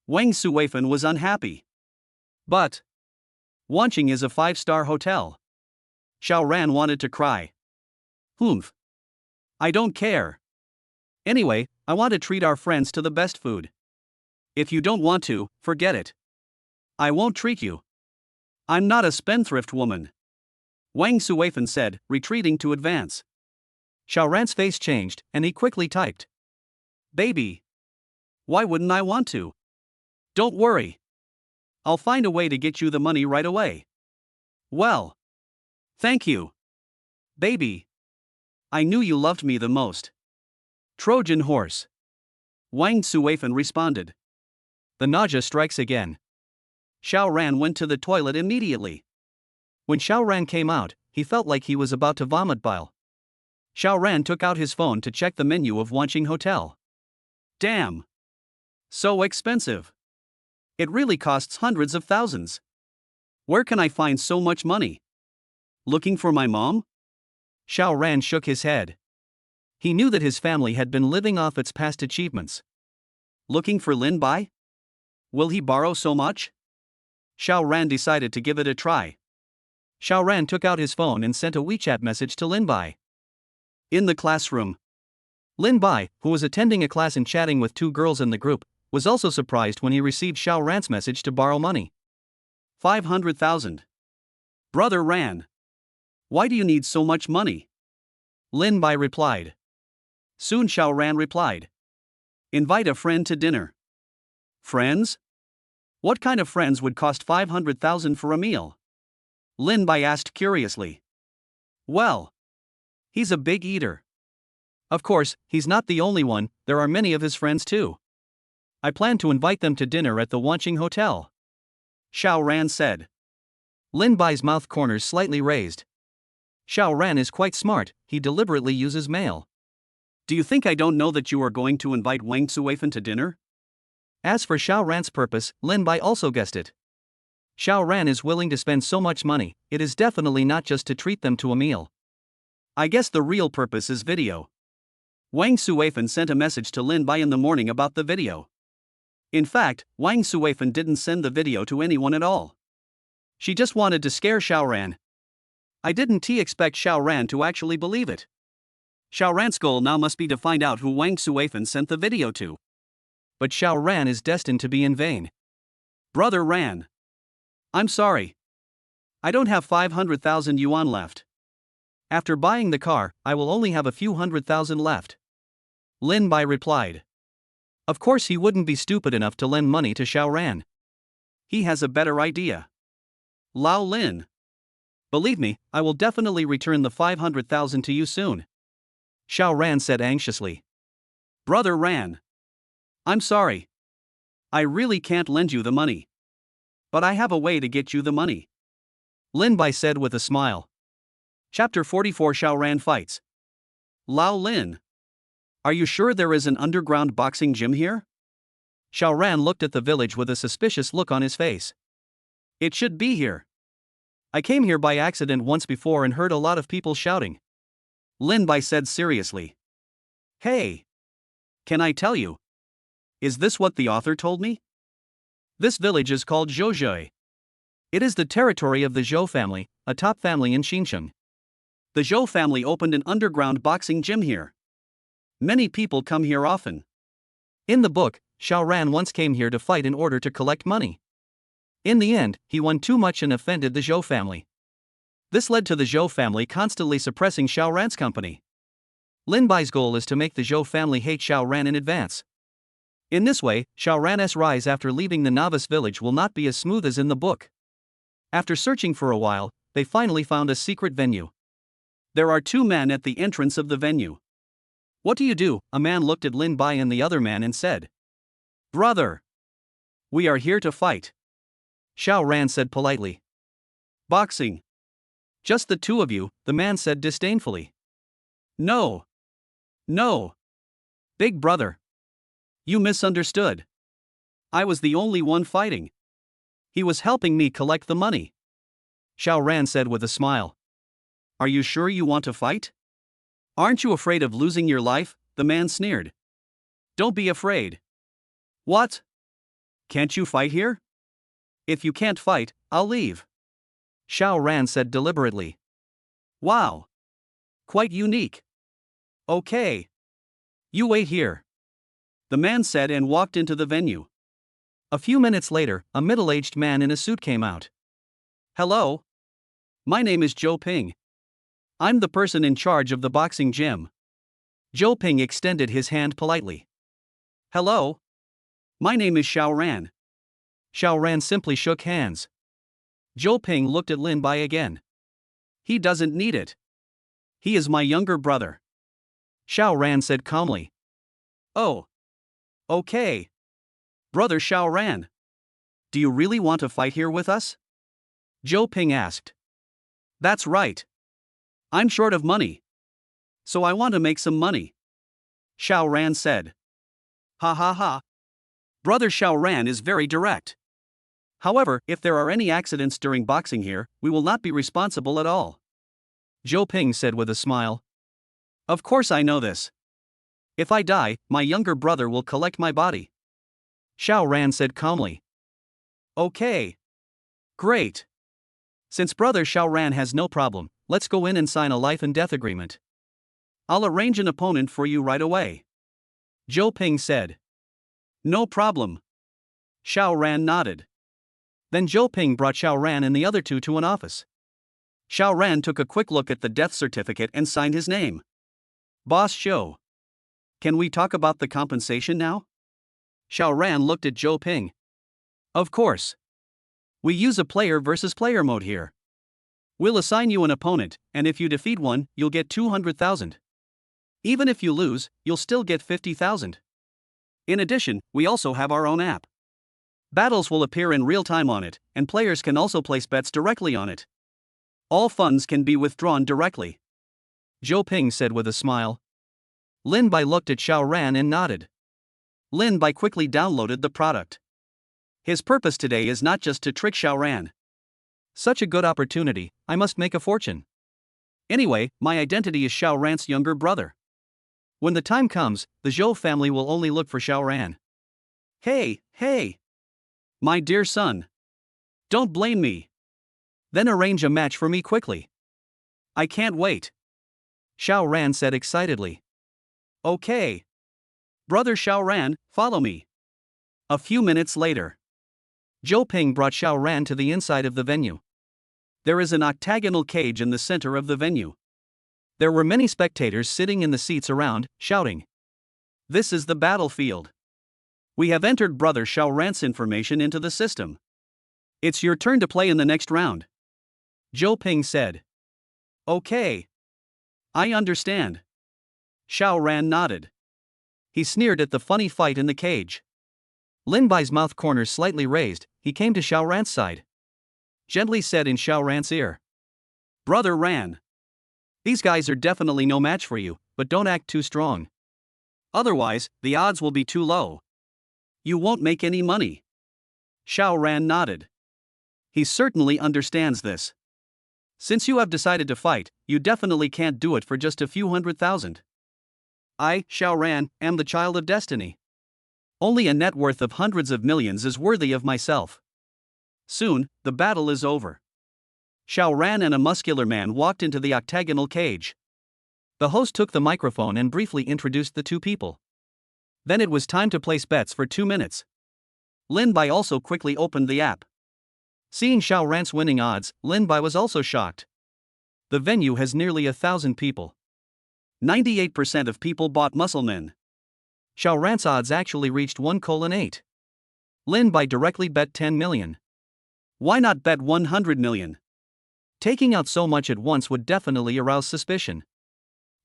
Wang Suifan was unhappy. But Wanqing is a 5-star hotel. Xiao Ran wanted to cry. Humph. I don't care. Anyway, I want to treat our friends to the best food. If you don't want to, forget it. I won't treat you. I'm not a spendthrift woman. Wang Suifan said, retreating to advance. Xiao Ran's face changed, and he quickly typed. Baby. Why wouldn't I want to? Don't worry. I'll find a way to get you the money right away. Well. Thank you. Baby. I knew you loved me the most. Trojan horse. Wang Suifan responded. The nausea strikes again. Xiao Ran went to the toilet immediately. When Xiao Ran came out, he felt like he was about to vomit bile. Xiao Ran took out his phone to check the menu of Wanqing Hotel. Damn. So expensive. It really costs hundreds of thousands. Where can I find so much money? Looking for my mom? Xiao Ran shook his head. He knew that his family had been living off its past achievements. Looking for Lin Bai? Will he borrow so much? Xiao Ran decided to give it a try. Xiao Ran took out his phone and sent a WeChat message to Lin Bai. In the classroom. Lin Bai, who was attending a class and chatting with 2 girls in the group, was also surprised when he received Xiao Ran's message to borrow money. 500,000. Brother Ran. Why do you need so much money? Lin Bai replied. Soon Xiao Ran replied. Invite a friend to dinner. Friends? What kind of friends would cost 500,000 for a meal? Lin Bai asked curiously. Well, he's a big eater. Of course, he's not the only one, there are many of his friends too. I plan to invite them to dinner at the Wanqing Hotel. Xiao Ran said. Lin Bai's mouth corners slightly raised. Xiao Ran is quite smart, he deliberately uses mail. Do you think I don't know that you are going to invite Wang Suifen to dinner? As for Xiao Ran's purpose, Lin Bai also guessed it. Xiao Ran is willing to spend so much money, it is definitely not just to treat them to a meal. I guess the real purpose is video. Wang Suifen sent a message to Lin Bai in the morning about the video. In fact, Wang Suifen didn't send the video to anyone at all. She just wanted to scare Xiao Ran. I didn't expect Xiao Ran to actually believe it. Xiao Ran's goal now must be to find out who Wang Suifen sent the video to. But Xiao Ran is destined to be in vain. Brother Ran. I'm sorry. I don't have 500,000 yuan left. After buying the car, I will only have a few 100,000 left. Lin Bai replied. Of course he wouldn't be stupid enough to lend money to Xiao Ran. He has a better idea. Lao Lin. Believe me, I will definitely return the 500,000 to you soon. Xiao Ran said anxiously. Brother Ran. I'm sorry. I really can't lend you the money. But I have a way to get you the money. Lin Bai said with a smile. Chapter 44 Xiao Ran Fights. Lao Lin. Are you sure there is an underground boxing gym here? Xiao Ran looked at the village with a suspicious look on his face. It should be here. I came here by accident once before and heard a lot of people shouting. Lin Bai said seriously. Hey! Can I tell you? Is this what the author told me? This village is called Zhouzhou. It is the territory of the Zhou family, a top family in Xinjiang. The Zhou family opened an underground boxing gym here. Many people come here often. In the book, Xiao Ran once came here to fight in order to collect money. In the end, he won too much and offended the Zhou family. This led to the Zhou family constantly suppressing Xiao Ran's company. Lin Bai's goal is to make the Zhou family hate Xiao Ran in advance. In this way, Xiao Ran's rise after leaving the novice village will not be as smooth as in the book. After searching for a while, they finally found a secret venue. There are two men at the entrance of the venue. What do you do? A man looked at Lin Bai and the other man and said. Brother. We are here to fight. Xiao Ran said politely. Boxing. Just the two of you, the man said disdainfully. No. No. Big brother. You misunderstood. I was the only one fighting. He was helping me collect the money. Xiao Ran said with a smile. Are you sure you want to fight? Aren't you afraid of losing your life? The man sneered. Don't be afraid. What? Can't you fight here? If you can't fight, I'll leave. Xiao Ran said deliberately. Wow. Quite unique. Okay. You wait here. The man said and walked into the venue. A few minutes later, a middle-aged man in a suit came out. Hello. My name is Zhou Ping. I'm the person in charge of the boxing gym. Zhou Ping extended his hand politely. Hello. My name is Xiao Ran. Xiao Ran simply shook hands. Zhou Ping looked at Lin Bai again. He doesn't need it. He is my younger brother. Xiao Ran said calmly. Oh. Okay. Brother Xiao Ran. Do you really want to fight here with us? Zhou Ping asked. That's right. I'm short of money. So I want to make some money. Xiao Ran said. Ha ha ha. Brother Xiao Ran is very direct. However, if there are any accidents during boxing here, we will not be responsible at all. Zhou Ping said with a smile. Of course I know this. If I die, my younger brother will collect my body. Xiao Ran said calmly. Okay. Great. Since brother Xiao Ran has no problem, let's go in and sign a life and death agreement. I'll arrange an opponent for you right away. Zhou Ping said. No problem. Xiao Ran nodded. Then Zhou Ping brought Xiao Ran and the other two to an office. Xiao Ran took a quick look at the death certificate and signed his name. Boss Zhou. Can we talk about the compensation now? Xiao Ran looked at Zhou Ping. Of course. We use a player versus player mode here. We'll assign you an opponent, and if you defeat one, you'll get 200,000. Even if you lose, you'll still get 50,000. In addition, we also have our own app. Battles will appear in real time on it, and players can also place bets directly on it. All funds can be withdrawn directly. Zhou Ping said with a smile. Lin Bai looked at Xiao Ran and nodded. Lin Bai quickly downloaded the product. His purpose today is not just to trick Xiao Ran. Such a good opportunity, I must make a fortune. Anyway, my identity is Xiao Ran's younger brother. When the time comes, the Zhou family will only look for Xiao Ran. Hey! My dear son. Don't blame me. Then arrange a match for me quickly. I can't wait. Xiao Ran said excitedly. Okay. Brother Xiao Ran, follow me. A few minutes later. Zhou Ping brought Xiao Ran to the inside of the venue. There is an octagonal cage in the center of the venue. There were many spectators sitting in the seats around, shouting. This is the battlefield. We have entered Brother Xiao Ran's information into the system. It's your turn to play in the next round. Zhou Ping said. Okay. I understand. Xiao Ran nodded. He sneered at the funny fight in the cage. Lin Bai's mouth corners slightly raised, he came to Xiao Ran's side. Gently said in Xiao Ran's ear. Brother Ran. These guys are definitely no match for you, but don't act too strong. Otherwise, the odds will be too low. You won't make any money. Xiao Ran nodded. He certainly understands this. Since you have decided to fight, you definitely can't do it for just a few 100,000. I, Xiao Ran, am the child of destiny. Only a net worth of hundreds of millions is worthy of myself. Soon, the battle is over. Xiao Ran and a muscular man walked into the octagonal cage. The host took the microphone and briefly introduced the two people. Then it was time to place bets for 2 minutes. Lin Bai also quickly opened the app. Seeing Xiao Ran's winning odds, Lin Bai was also shocked. The venue has nearly 1,000 people. 98% of people bought musclemen. Xiao Ran's odds actually reached 1:8. Lin Bai directly bet 10 million. Why not bet 100 million? Taking out so much at once would definitely arouse suspicion.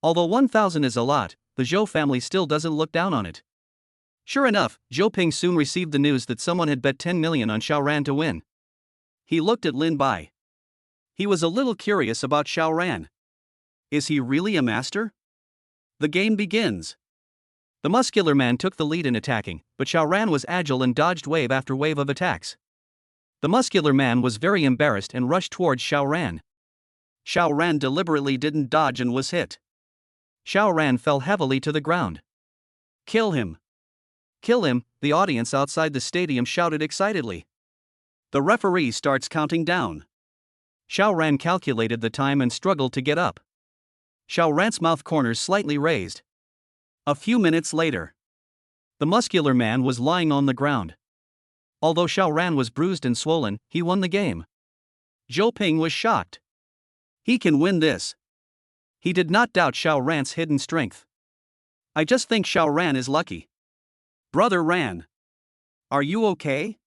Although 1,000 is a lot, the Zhou family still doesn't look down on it. Sure enough, Zhou Ping soon received the news that someone had bet 10 million on Xiao Ran to win. He looked at Lin Bai. He was a little curious about Xiao Ran. Is he really a master? The game begins. The muscular man took the lead in attacking, but Xiao Ran was agile and dodged wave after wave of attacks. The muscular man was very embarrassed and rushed towards Xiao Ran. Xiao Ran deliberately didn't dodge and was hit. Xiao Ran fell heavily to the ground. Kill him! Kill him, the audience outside the stadium shouted excitedly. The referee starts counting down. Xiao Ran calculated the time and struggled to get up. Xiao Ran's mouth corners slightly raised. A few minutes later. The muscular man was lying on the ground. Although Xiao Ran was bruised and swollen, he won the game. Zhou Ping was shocked. He can win this. He did not doubt Xiao Ran's hidden strength. I just think Xiao Ran is lucky. Brother Ran. Are you okay?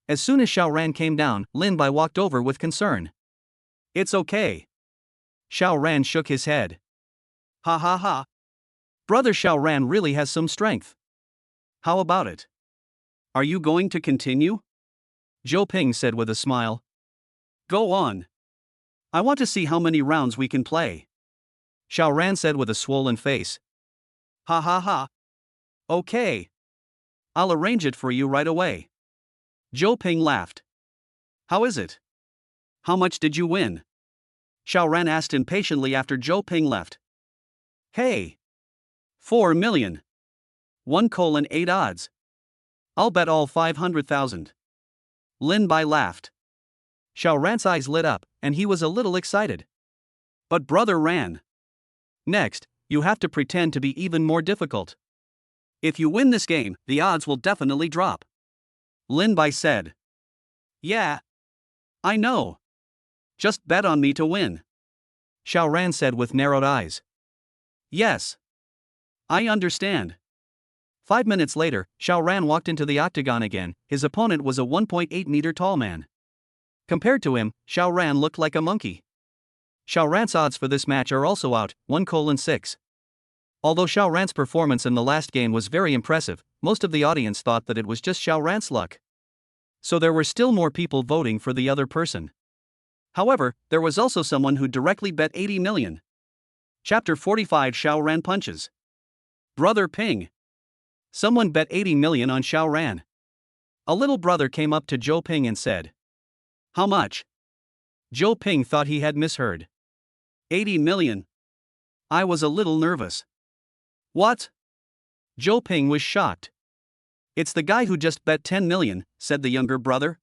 As soon as Xiao Ran came down, Lin Bai walked over with concern. It's okay. Xiao Ran shook his head. Ha. Brother Xiao Ran really has some strength. How about it? Are you going to continue? Zhou Ping said with a smile. Go on. I want to see how many rounds we can play. Xiao Ran said with a swollen face. Ha. Okay. I'll arrange it for you right away. Zhou Ping laughed. How is it? How much did you win? Xiao Ran asked impatiently after Zhou Ping left. Hey. 4 million. 1:8 odds. I'll bet all 500,000. Lin Bai laughed. Xiao Ran's eyes lit up, and he was a little excited. But Brother Ran. Next, you have to pretend to be even more difficult. If you win this game, the odds will definitely drop. Lin Bai said. Yeah. I know. Just bet on me to win, Xiao Ran said with narrowed eyes. Yes. I understand. 5 minutes later, Xiao Ran walked into the octagon again. His opponent was a 1.8-meter tall man. Compared to him, Xiao Ran looked like a monkey. Xiao Ran's odds for this match are also out, 1:6. Although Xiao Ran's performance in the last game was very impressive, most of the audience thought that it was just Xiao Ran's luck. So there were still more people voting for the other person. However, there was also someone who directly bet 80 million. Chapter 45 Xiao Ran punches. Brother Ping. Someone bet 80 million on Xiao Ran. A little brother came up to Zhou Ping and said, "How much?" Zhou Ping thought he had misheard. 80 million. I was a little nervous. What? Zhou Ping was shocked. It's the guy who just bet 10 million, said the younger brother.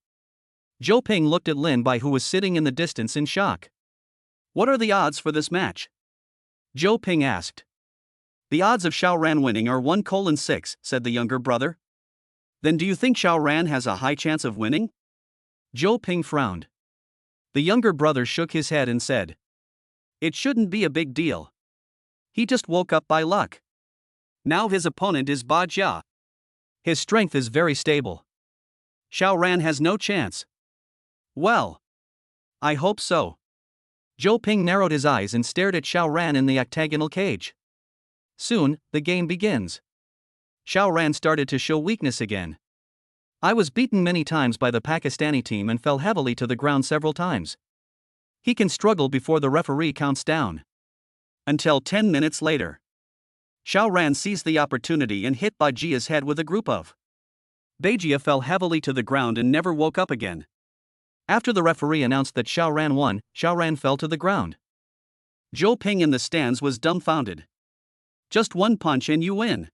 Zhou Ping looked at Lin Bai, who was sitting in the distance, in shock. What are the odds for this match? Zhou Ping asked. The odds of Xiao Ran winning are 1:6, said the younger brother. Then do you think Xiao Ran has a high chance of winning? Zhou Ping frowned. The younger brother shook his head and said, it shouldn't be a big deal. He just woke up by luck. Now his opponent is Ba Jia. His strength is very stable. Xiao Ran has no chance. Well, I hope so. Zhou Ping narrowed his eyes and stared at Xiao Ran in the octagonal cage. Soon, the game begins. Xiao Ran started to show weakness again. I was beaten many times by the Pakistani team and fell heavily to the ground several times. He can struggle before the referee counts down. Until 10 minutes later. Xiao Ran seized the opportunity and hit Ba Jia's head with a group of. Ba Jia fell heavily to the ground and never woke up again. After the referee announced that Xiao Ran won, Xiao Ran fell to the ground. Zhou Ping in the stands was dumbfounded. Just one punch and you win.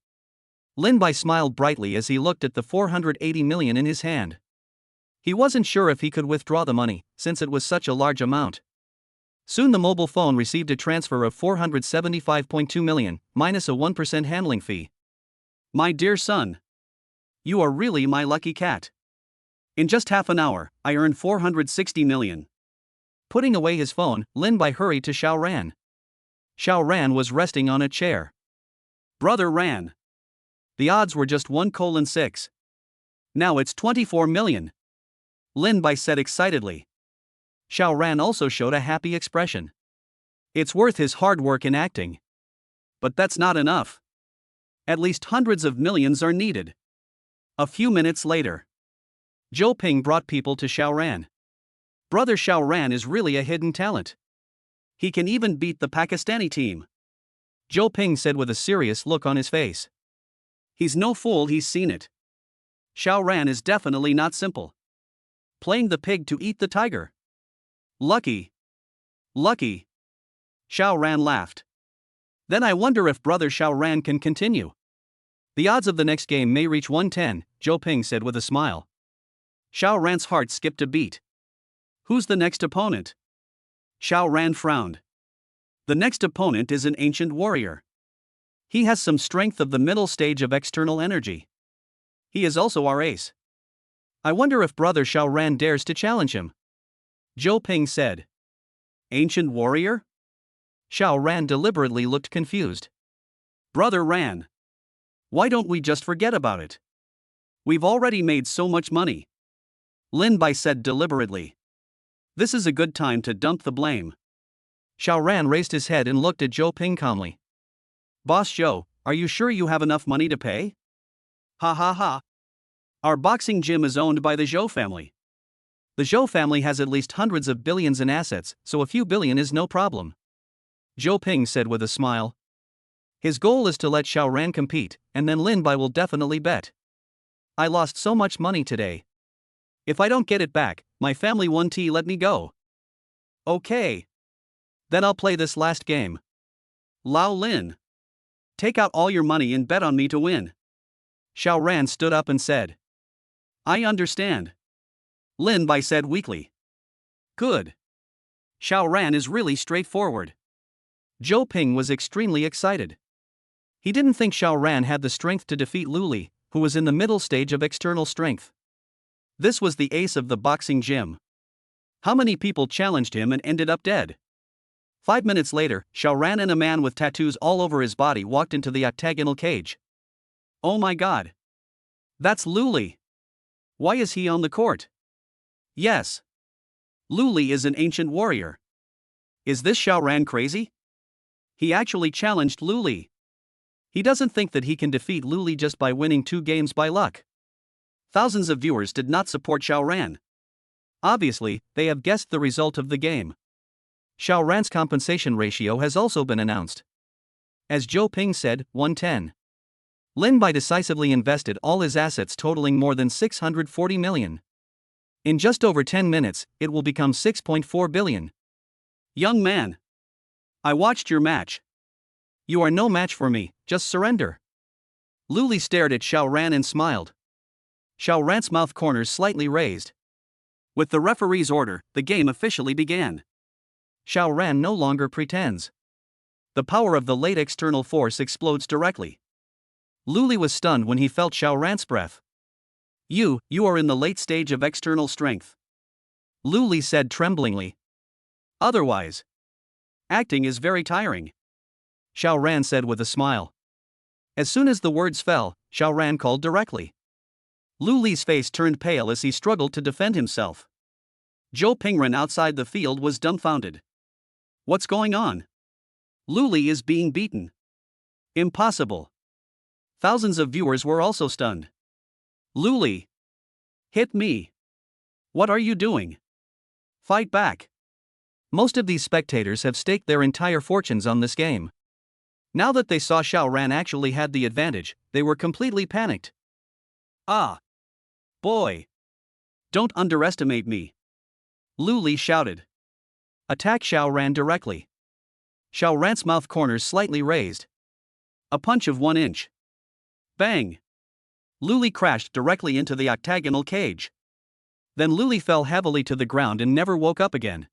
Lin Bai smiled brightly as he looked at the 480 million in his hand. He wasn't sure if he could withdraw the money, since it was such a large amount. Soon the mobile phone received a transfer of 475.2 million, minus a 1% handling fee. My dear son. You are really my lucky cat. In just half an hour, I earned 460 million. Putting away his phone, Lin Bai hurried to Xiao Ran. Xiao Ran was resting on a chair. Brother Ran. The odds were just 1:6. Now it's 24 million. Lin Bai said excitedly. Xiao Ran also showed a happy expression. It's worth his hard work in acting. But that's not enough. At least hundreds of millions are needed. A few minutes later. Zhou Ping brought people to Xiao Ran. Brother Xiao Ran is really a hidden talent. He can even beat the Pakistani team. Zhou Ping said with a serious look on his face. He's no fool, he's seen it. Xiao Ran is definitely not simple. Playing the pig to eat the tiger. Lucky. Lucky. Xiao Ran laughed. Then I wonder if brother Xiao Ran can continue. The odds of the next game may reach 110, Zhou Ping said with a smile. Xiao Ran's heart skipped a beat. Who's the next opponent? Xiao Ran frowned. The next opponent is an ancient warrior. He has some strength of the middle stage of external energy. He is also our ace. I wonder if brother Xiao Ran dares to challenge him. Zhou Ping said. Ancient warrior? Xiao Ran deliberately looked confused. Brother Ran. Why don't we just forget about it? We've already made so much money. Lin Bai said deliberately. This is a good time to dump the blame. Xiao Ran raised his head and looked at Zhou Ping calmly. Boss Zhou, are you sure you have enough money to pay? Ha ha ha. Our boxing gym is owned by the Zhou family. The Zhou family has at least hundreds of billions in assets, so a few billion is no problem. Zhou Ping said with a smile. His goal is to let Xiao Ran compete, and then Lin Bai will definitely bet. I lost so much money today. If I don't get it back, my family won't let me go. Okay. Then I'll play this last game. Lao Lin. Take out all your money and bet on me to win. Xiao Ran stood up and said. I understand. Lin Bai said weakly. Good. Xiao Ran is really straightforward. Zhou Ping was extremely excited. He didn't think Xiao Ran had the strength to defeat Lu Li, who was in the middle stage of external strength. This was the ace of the boxing gym. How many people challenged him and ended up dead? 5 minutes later, Xiaoran and a man with tattoos all over his body walked into the octagonal cage. Oh my god. That's Luli. Why is he on the court? Yes. Luli is an ancient warrior. Is this Xiaoran crazy? He actually challenged Luli. He doesn't think that he can defeat Luli just by winning 2 games by luck. Thousands of viewers did not support Xiaoran. Obviously, they have guessed the result of the game. Xiaoran's compensation ratio has also been announced. As Zhou Ping said, 1:10. Lin Bai decisively invested all his assets totaling more than 640 million. In just over 10 minutes, it will become 6.4 billion. Young man. I watched your match. You are no match for me, just surrender. Luli stared at Xiaoran and smiled. Xiaoran's mouth corners slightly raised. With the referee's order, the game officially began. Xiaoran no longer pretends. The power of the late external force explodes directly. Luli was stunned when he felt Xiaoran's breath. You are in the late stage of external strength. Luli said tremblingly. Otherwise, acting is very tiring. Xiaoran said with a smile. As soon as the words fell, Xiaoran called directly. Luli's face turned pale as he struggled to defend himself. Zhou Pingren outside the field was dumbfounded. What's going on? Luli is being beaten. Impossible. Thousands of viewers were also stunned. Luli. Hit me. What are you doing? Fight back. Most of these spectators have staked their entire fortunes on this game. Now that they saw Xiaoran actually had the advantage, they were completely panicked. Ah. Boy. Don't underestimate me. Luli shouted. Attack Xiaoran directly. Xiaoran's mouth corners slightly raised. A punch of 1 inch. Bang! Luli crashed directly into the octagonal cage. Then Luli fell heavily to the ground and never woke up again.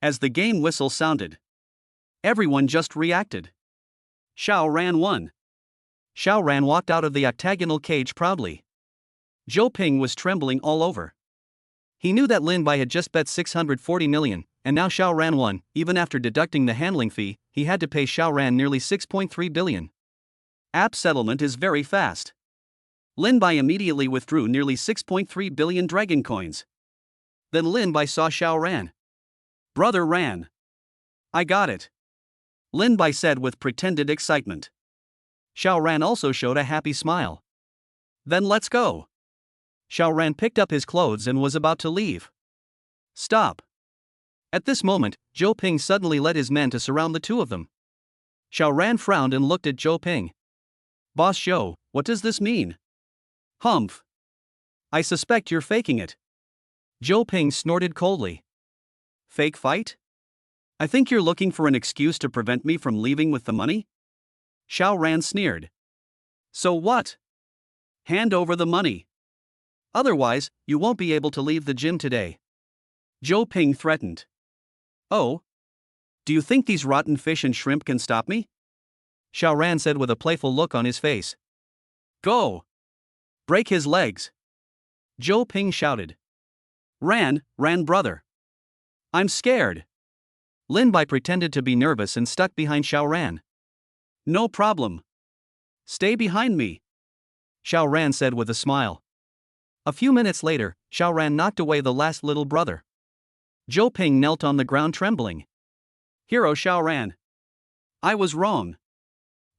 As the game whistle sounded, everyone just reacted. Xiaoran won. Xiaoran walked out of the octagonal cage proudly. Zhou Ping was trembling all over. He knew that Lin Bai had just bet 640 million, and now Xiaoran won. Even after deducting the handling fee, he had to pay Xiaoran nearly 6.3 billion. App settlement is very fast. Lin Bai immediately withdrew nearly 6.3 billion dragon coins. Then Lin Bai saw Xiaoran. Brother Ran. I got it. Lin Bai said with pretended excitement. Xiaoran also showed a happy smile. Then let's go. Xiaoran picked up his clothes and was about to leave. Stop. At this moment, Zhou Ping suddenly led his men to surround the two of them. Xiaoran frowned and looked at Zhou Ping. Boss Zhou, what does this mean? Humph. I suspect you're faking it. Zhou Ping snorted coldly. Fake fight? I think you're looking for an excuse to prevent me from leaving with the money? Xiaoran sneered. So what? Hand over the money. Otherwise, you won't be able to leave the gym today. Zhou Ping threatened. Oh? Do you think these rotten fish and shrimp can stop me? Xiaoran said with a playful look on his face. Go! Break his legs! Zhou Ping shouted. Ran brother. I'm scared. Lin Bai pretended to be nervous and stuck behind Xiaoran. No problem. Stay behind me. Xiaoran said with a smile. A few minutes later, Xiaoran knocked away the last little brother. Zhou Ping knelt on the ground trembling. Hero Xiaoran. I was wrong.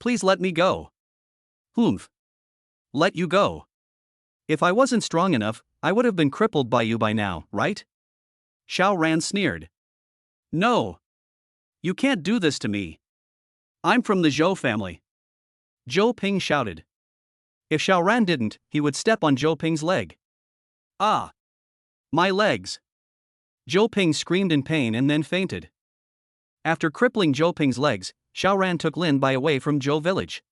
Please let me go. Humph. Let you go. If I wasn't strong enough, I would have been crippled by you by now, right? Xiaoran sneered. No. You can't do this to me. I'm from the Zhou family. Zhou Ping shouted. If Xiaoran didn't, he would step on Zhou Ping's leg. Ah! My legs! Zhou Ping screamed in pain and then fainted. After crippling Zhou Ping's legs, Xiaoran took Lin Bai away from Zhou village.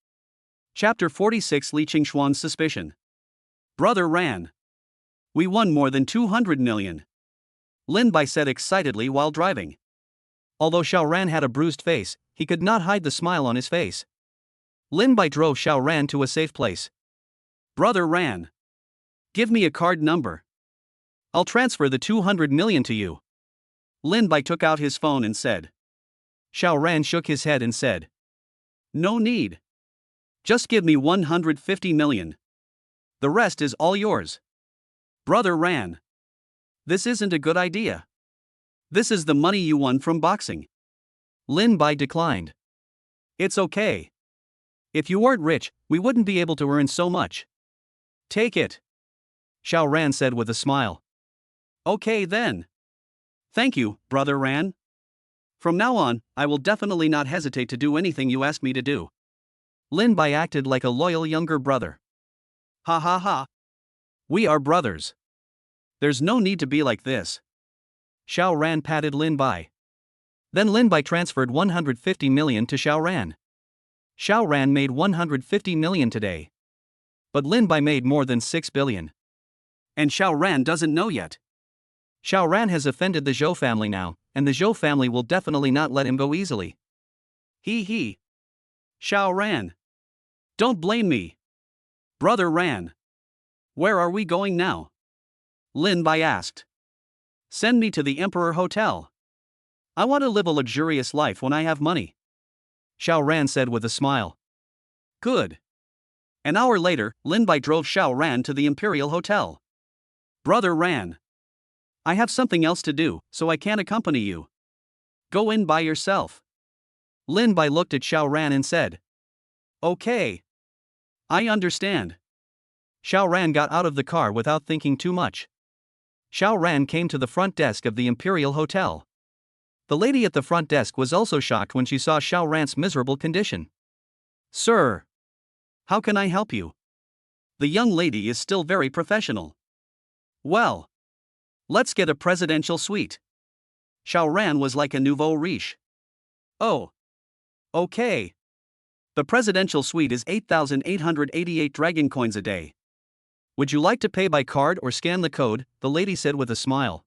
Chapter 46 Li Qingshuan's suspicion. Brother Ran. We won more than 200 million. Lin Bai said excitedly while driving. Although Xiaoran had a bruised face, he could not hide the smile on his face. Lin Bai drove Xiaoran to a safe place. Brother Ran. Give me a card number. I'll transfer the 200 million to you. Lin Bai took out his phone and said. Xiao Ran shook his head and said. No need. Just give me 150 million. The rest is all yours. Brother Ran. This isn't a good idea. This is the money you won from boxing. Lin Bai declined. It's okay. If you weren't rich, we wouldn't be able to earn so much. Take it. Xiao Ran said with a smile. Okay then. Thank you, Brother Ran. From now on, I will definitely not hesitate to do anything you ask me to do. Lin Bai acted like a loyal younger brother. Ha ha ha. We are brothers. There's no need to be like this. Xiao Ran patted Lin Bai. Then Lin Bai transferred 150 million to Xiao Ran. Xiao Ran made 150 million today. But Lin Bai made more than 6 billion. And Xiao Ran doesn't know yet. Xiao Ran has offended the Zhou family now, and the Zhou family will definitely not let him go easily. He. Xiao Ran. Don't blame me. Brother Ran. Where are we going now? Lin Bai asked. Send me to the Emperor Hotel. I want to live a luxurious life when I have money. Xiao Ran said with a smile. Good. An hour later, Lin Bai drove Xiao Ran to the Imperial Hotel. Brother Ran. I have something else to do, so I can't accompany you. Go in by yourself. Lin Bai looked at Xiao Ran and said. Okay. I understand. Xiao Ran got out of the car without thinking too much. Xiao Ran came to the front desk of the Imperial Hotel. The lady at the front desk was also shocked when she saw Xiao Ran's miserable condition. Sir. How can I help you? The young lady is still very professional. Well. Let's get a presidential suite. Xiao Ran was like a nouveau riche. Oh. Okay. The presidential suite is 8,888 dragon coins a day. Would you like to pay by card or scan the code? The lady said with a smile.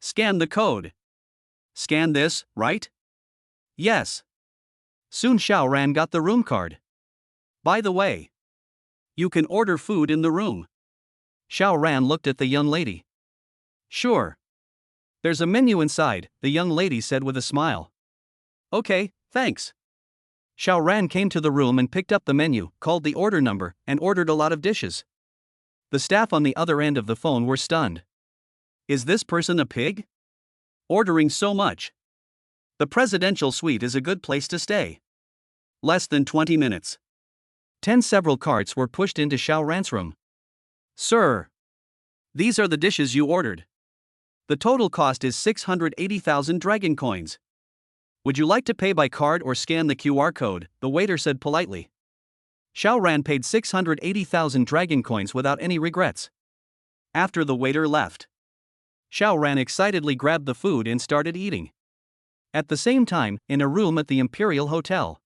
Scan the code. Scan this, right? Yes. Soon Xiao Ran got the room card. By the way, you can order food in the room. Xiao Ran looked at the young lady. Sure. There's a menu inside, the young lady said with a smile. Okay, thanks. Xiao Ran came to the room and picked up the menu, called the order number, and ordered a lot of dishes. The staff on the other end of the phone were stunned. Is this person a pig? Ordering so much. The presidential suite is a good place to stay. Less than 20 minutes. Several carts were pushed into Xiao Ran's room. Sir. These are the dishes you ordered. The total cost is 680,000 dragon coins. Would you like to pay by card or scan the QR code? The waiter said politely. Xiao Ran paid 680,000 dragon coins without any regrets. After the waiter left, Xiao Ran excitedly grabbed the food and started eating. At the same time, in a room at the Imperial Hotel,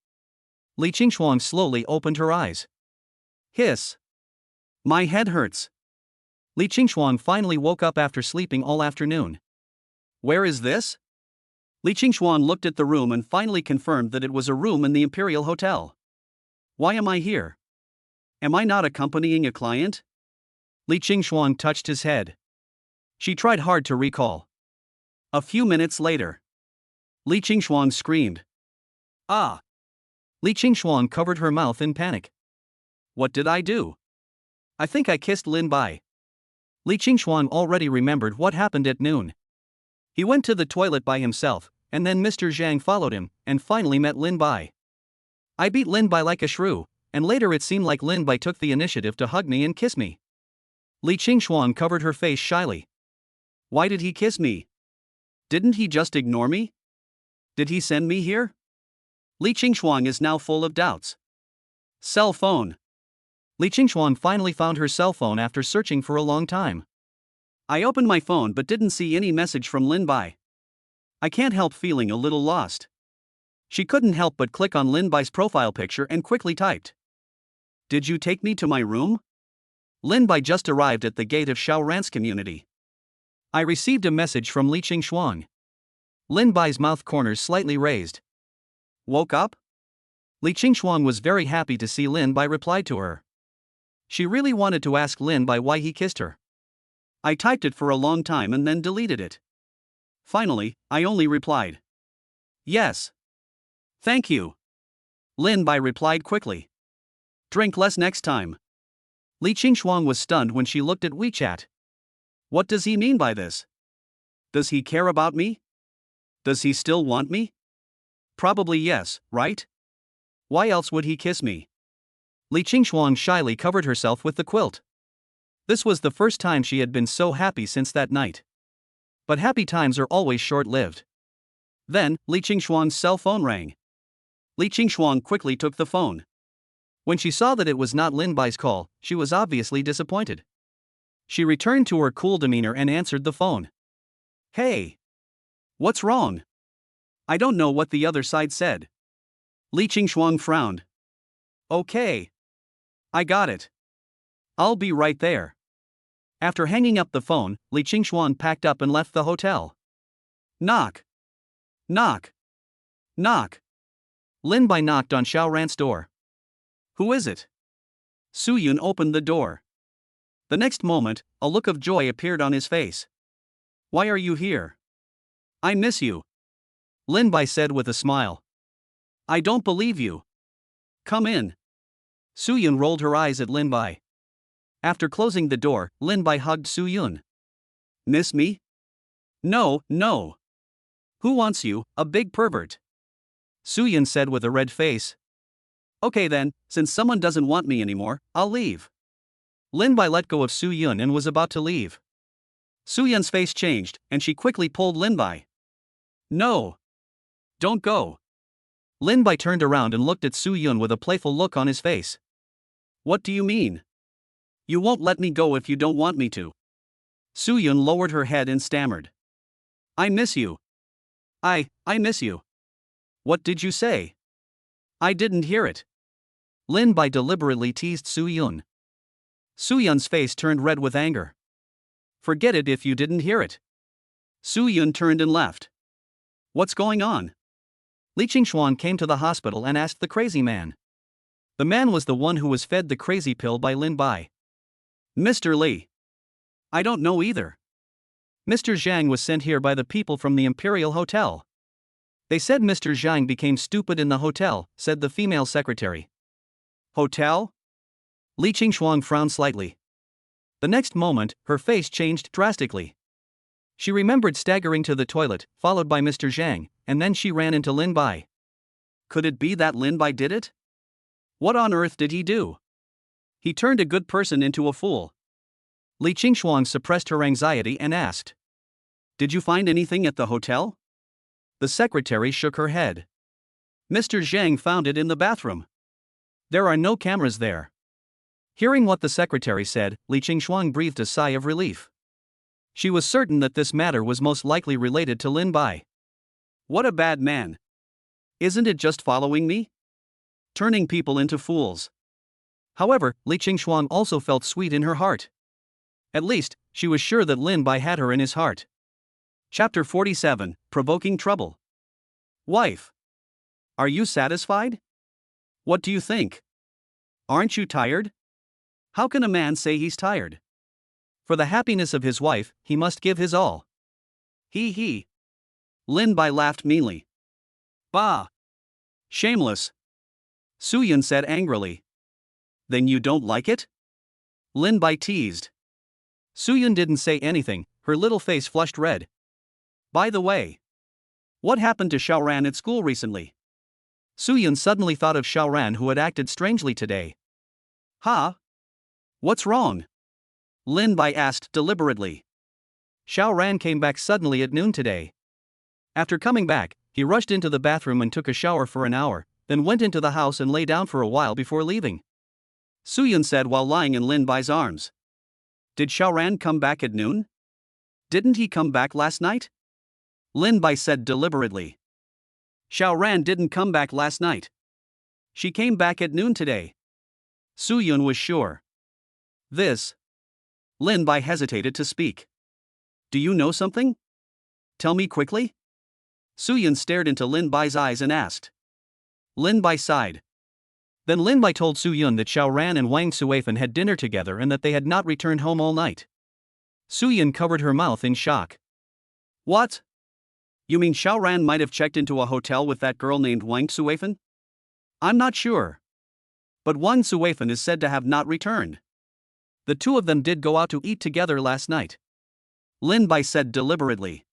Li Qingshuang slowly opened her eyes. Hiss. My head hurts. Li Qingshuang finally woke up after sleeping all afternoon. Where is this? Li Qingshuang looked at the room and finally confirmed that it was a room in the Imperial Hotel. Why am I here? Am I not accompanying a client? Li Qingshuang touched his head. She tried hard to recall. A few minutes later, Li Qingshuang screamed. Ah! Li Qingshuang covered her mouth in panic. What did I do? I think I kissed Lin Bai. Li Qingshuang already remembered what happened at noon. He went to the toilet by himself, and then Mr. Zhang followed him, and finally met Lin Bai. I beat Lin Bai like a shrew, and later it seemed like Lin Bai took the initiative to hug me and kiss me. Li Qingshuang covered her face shyly. Why did he kiss me? Didn't he just ignore me? Did he send me here? Li Qingshuang is now full of doubts. Cell phone. Li Qingshuang finally found her cell phone after searching for a long time. I opened my phone but didn't see any message from Lin Bai. I can't help feeling a little lost. She couldn't help but click on Lin Bai's profile picture and quickly typed. Did you take me to my room? Lin Bai just arrived at the gate of Xiao Ran's community. I received a message from Li Qingshuang. Lin Bai's mouth corners slightly raised. Woke up? Li Qingshuang was very happy to see Lin Bai replied to her. She really wanted to ask Lin Bai why he kissed her. I typed it for a long time and then deleted it. Finally, I only replied, "Yes. Thank you." Lin Bai replied quickly, "Drink less next time." Li Qingshuang was stunned when she looked at WeChat. What does he mean by this? Does he care about me? Does he still want me? Probably yes, right? Why else would he kiss me? Li Qingshuang shyly covered herself with the quilt. This was the first time she had been so happy since that night. But happy times are always short-lived. Then, Li Qingshuang's cell phone rang. Li Qingshuang quickly took the phone. When she saw that it was not Lin Bai's call, she was obviously disappointed. She returned to her cool demeanor and answered the phone. "Hey. What's wrong? I don't know what the other side said." Li Qingshuang frowned. "Okay. I got it. I'll be right there." After hanging up the phone, Li Qingshuang packed up and left the hotel. Knock. Knock. Knock. Lin Bai knocked on Xiao Ran's door. "Who is it?" Su Yun opened the door. The next moment, a look of joy appeared on his face. "Why are you here?" "I miss you," Lin Bai said with a smile. "I don't believe you. Come in." Su Yun rolled her eyes at Lin Bai. After closing the door, Lin Bai hugged Su Yun. "Miss me? No, no. Who wants you, a big pervert?" Su Yun said with a red face. "Okay then, since someone doesn't want me anymore, I'll leave." Lin Bai let go of Su Yun and was about to leave. Su Yun's face changed, and she quickly pulled Lin Bai. "No. Don't go." Lin Bai turned around and looked at Su Yun with a playful look on his face. "What do you mean? You won't let me go if you don't want me to." Su Yun lowered her head and stammered. "I miss you. I miss you." "What did you say?" "I didn't hear it." Lin Bai deliberately teased Su Yun. Su Yun's face turned red with anger. "Forget it if you didn't hear it." Su Yun turned and left. "What's going on?" Li Qingshuang came to the hospital and asked the crazy man. The man was the one who was fed the crazy pill by Lin Bai. "Mr. Li. I don't know either. Mr. Zhang was sent here by the people from the Imperial Hotel. They said Mr. Zhang became stupid in the hotel," said the female secretary. "Hotel?" Li Qingshuang frowned slightly. The next moment, her face changed drastically. She remembered staggering to the toilet, followed by Mr. Zhang, and then she ran into Lin Bai. Could it be that Lin Bai did it? What on earth did he do? He turned a good person into a fool. Li Qingshuang suppressed her anxiety and asked, "Did you find anything at the hotel?" The secretary shook her head. "Mr. Zhang found it in the bathroom. There are no cameras there." Hearing what the secretary said, Li Qingshuang breathed a sigh of relief. She was certain that this matter was most likely related to Lin Bai. What a bad man. Isn't it just following me? Turning people into fools. However, Li Qingshuang also felt sweet in her heart. At least, she was sure that Lin Bai had her in his heart. Chapter 47, Provoking Trouble. Wife. Are you satisfied? What do you think? Aren't you tired? How can a man say he's tired? For the happiness of his wife, he must give his all. He. Lin Bai laughed meanly. Bah! Shameless! Su Yun said angrily. Then you don't like it? Lin Bai teased. Su Yun didn't say anything, her little face flushed red. By the way, what happened to Xiao Ran at school recently? Su Yun suddenly thought of Xiao Ran who had acted strangely today. Huh? What's wrong? Lin Bai asked deliberately. Xiao Ran came back suddenly at noon today. After coming back, he rushed into the bathroom and took a shower for an hour, then went into the house and lay down for a while before leaving. Su Yun said while lying in Lin Bai's arms. Did Xiao Ran come back at noon? Didn't he come back last night? Lin Bai said deliberately. Xiao Ran didn't come back last night. She came back at noon today. Su Yun was sure. This. Lin Bai hesitated to speak. Do you know something? Tell me quickly. Su Yun stared into Lin Bai's eyes and asked. Lin Bai sighed. Then Lin Bai told Su Yun that Xiao Ran and Wang Suifan had dinner together and that they had not returned home all night. Su Yun covered her mouth in shock. What? You mean Xiaoran might have checked into a hotel with that girl named Wang Suifan? I'm not sure. But Wang Suifan is said to have not returned. The two of them did go out to eat together last night. Lin Bai said deliberately.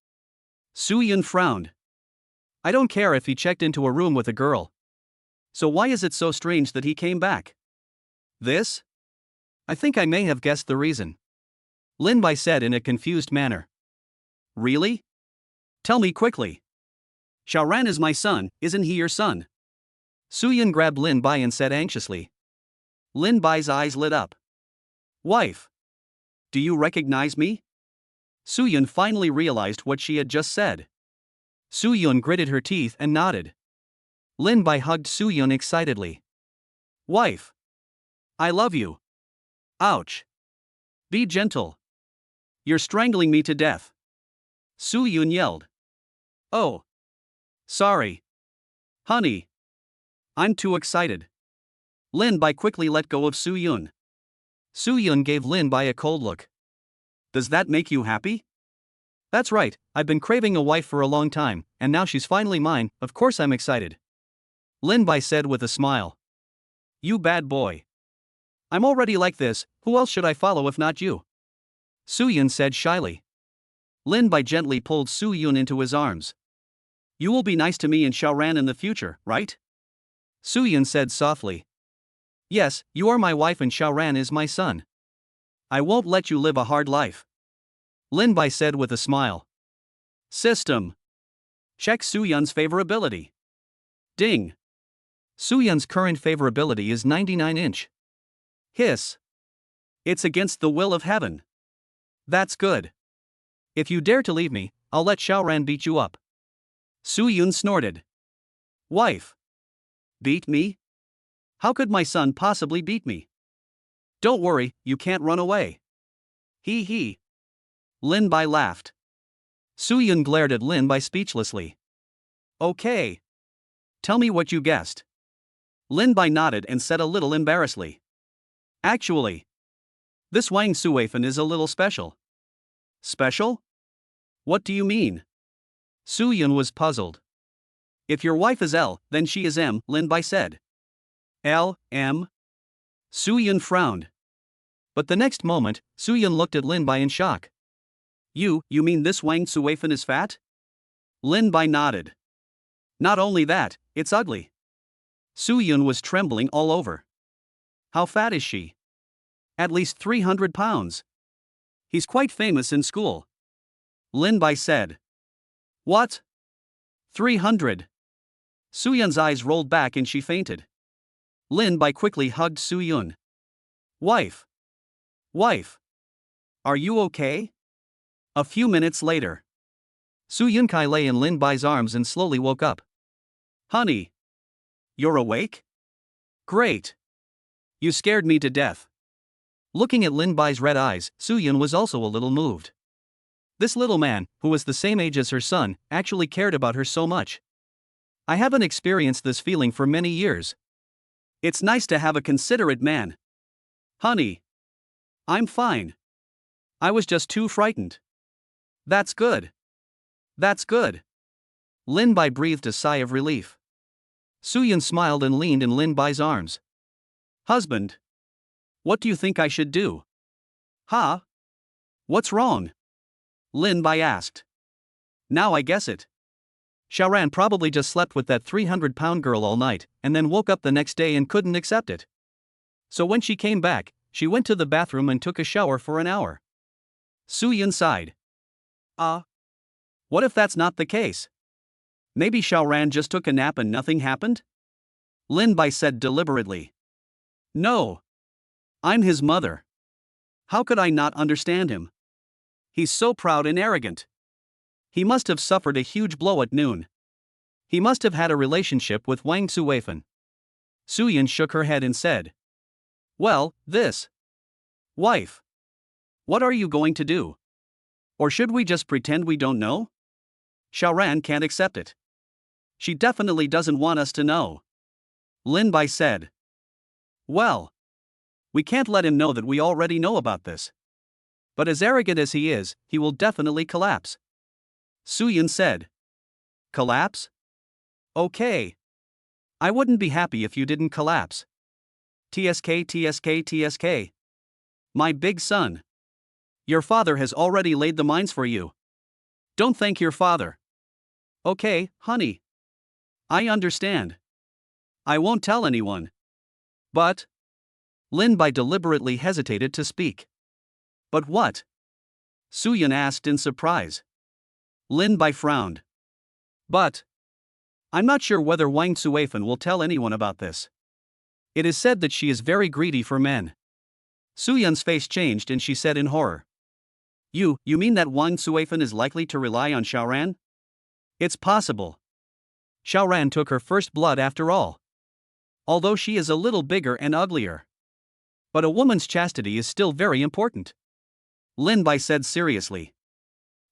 Su Yun frowned. I don't care if he checked into a room with a girl. So why is it so strange that he came back? This? I think I may have guessed the reason. Lin Bai said in a confused manner. Really? Tell me quickly. Xiaoran is my son, isn't he your son? Su Yun grabbed Lin Bai and said anxiously. Lin Bai's eyes lit up. Wife. Do you recognize me? Su Yun finally realized what she had just said. Su Yun gritted her teeth and nodded. Lin Bai hugged Su Yun excitedly. Wife. I love you. Ouch. Be gentle. You're strangling me to death. Su Yun yelled. Oh. Sorry. Honey. I'm too excited. Lin Bai quickly let go of Su Yun. Su Yun gave Lin Bai a cold look. Does that make you happy? That's right, I've been craving a wife for a long time, and now she's finally mine, of course I'm excited. Lin Bai said with a smile. You bad boy. I'm already like this, who else should I follow if not you? Su Yun said shyly. Lin Bai gently pulled Su Yun into his arms. You will be nice to me and Xiaoran in the future, right? Su Yun said softly. Yes, you are my wife and Xiaoran is my son. I won't let you live a hard life. Lin Bai said with a smile. System. Check Su Yun's favorability. Ding. Su Yun's current favorability is 99-inch. Hiss. It's against the will of heaven. That's good. If you dare to leave me, I'll let Xiaoran beat you up. Su Yun snorted. Wife. Beat me? How could my son possibly beat me? Don't worry, you can't run away. Hee hee. Lin Bai laughed. Su Yun glared at Lin Bai speechlessly. Okay. Tell me what you guessed. Lin Bai nodded and said a little embarrassedly. Actually, this Wang Suifan is a little special. Special? What do you mean? Su Yun was puzzled. If your wife is L, then she is M, Lin Bai said. L, M? Su Yun frowned. But the next moment, Su Yun looked at Lin Bai in shock. You mean this Wang Suifan is fat? Lin Bai nodded. Not only that, it's ugly. Su Yun was trembling all over. How fat is she? At least 300 pounds. He's quite famous in school. Lin Bai said. What? 300. Su Yun's eyes rolled back and she fainted. Lin Bai quickly hugged Su Yun. Wife. Wife. Are you okay? A few minutes later. Su Yun Kai lay in Lin Bai's arms and slowly woke up. Honey. You're awake? Great. You scared me to death. Looking at Lin Bai's red eyes, Su Yun was also a little moved. This little man, who was the same age as her son, actually cared about her so much. I haven't experienced this feeling for many years. It's nice to have a considerate man. Honey. I'm fine. I was just too frightened. That's good. That's good. Lin Bai breathed a sigh of relief. Su Yun smiled and leaned in Lin Bai's arms. Husband. What do you think I should do? Huh? What's wrong? Lin Bai asked. Now I guess it. Xiaoran probably just slept with that 300-pound girl all night, and then woke up the next day and couldn't accept it. So when she came back, she went to the bathroom and took a shower for an hour. Su Yun sighed. What if that's not the case? Maybe Xiaoran just took a nap and nothing happened? Lin Bai said deliberately. No. I'm his mother. How could I not understand him? He's so proud and arrogant. He must have suffered a huge blow at noon. He must have had a relationship with Wang Suifan. Su Yun shook her head and said. Well, this. Wife. What are you going to do? Or should we just pretend we don't know? Xiaoran can't accept it. She definitely doesn't want us to know. Lin Bai said. Well. We can't let him know that we already know about this. But as arrogant as he is, he will definitely collapse. Su Yun said. Collapse? Okay. I wouldn't be happy if you didn't collapse. TSK, TSK, TSK. My big son. Your father has already laid the mines for you. Don't thank your father. Okay, honey. I understand. I won't tell anyone. But. Lin Bai deliberately hesitated to speak. But what? Suyun asked in surprise. Lin Bai frowned. But. I'm not sure whether Wang Suifan will tell anyone about this. It is said that she is very greedy for men. Suyun's face changed and she said in horror. You mean that Wang Suifan is likely to rely on Xiaoran? It's possible. Xiaoran took her first blood after all. Although she is a little bigger and uglier. But a woman's chastity is still very important. Lin Bai said seriously.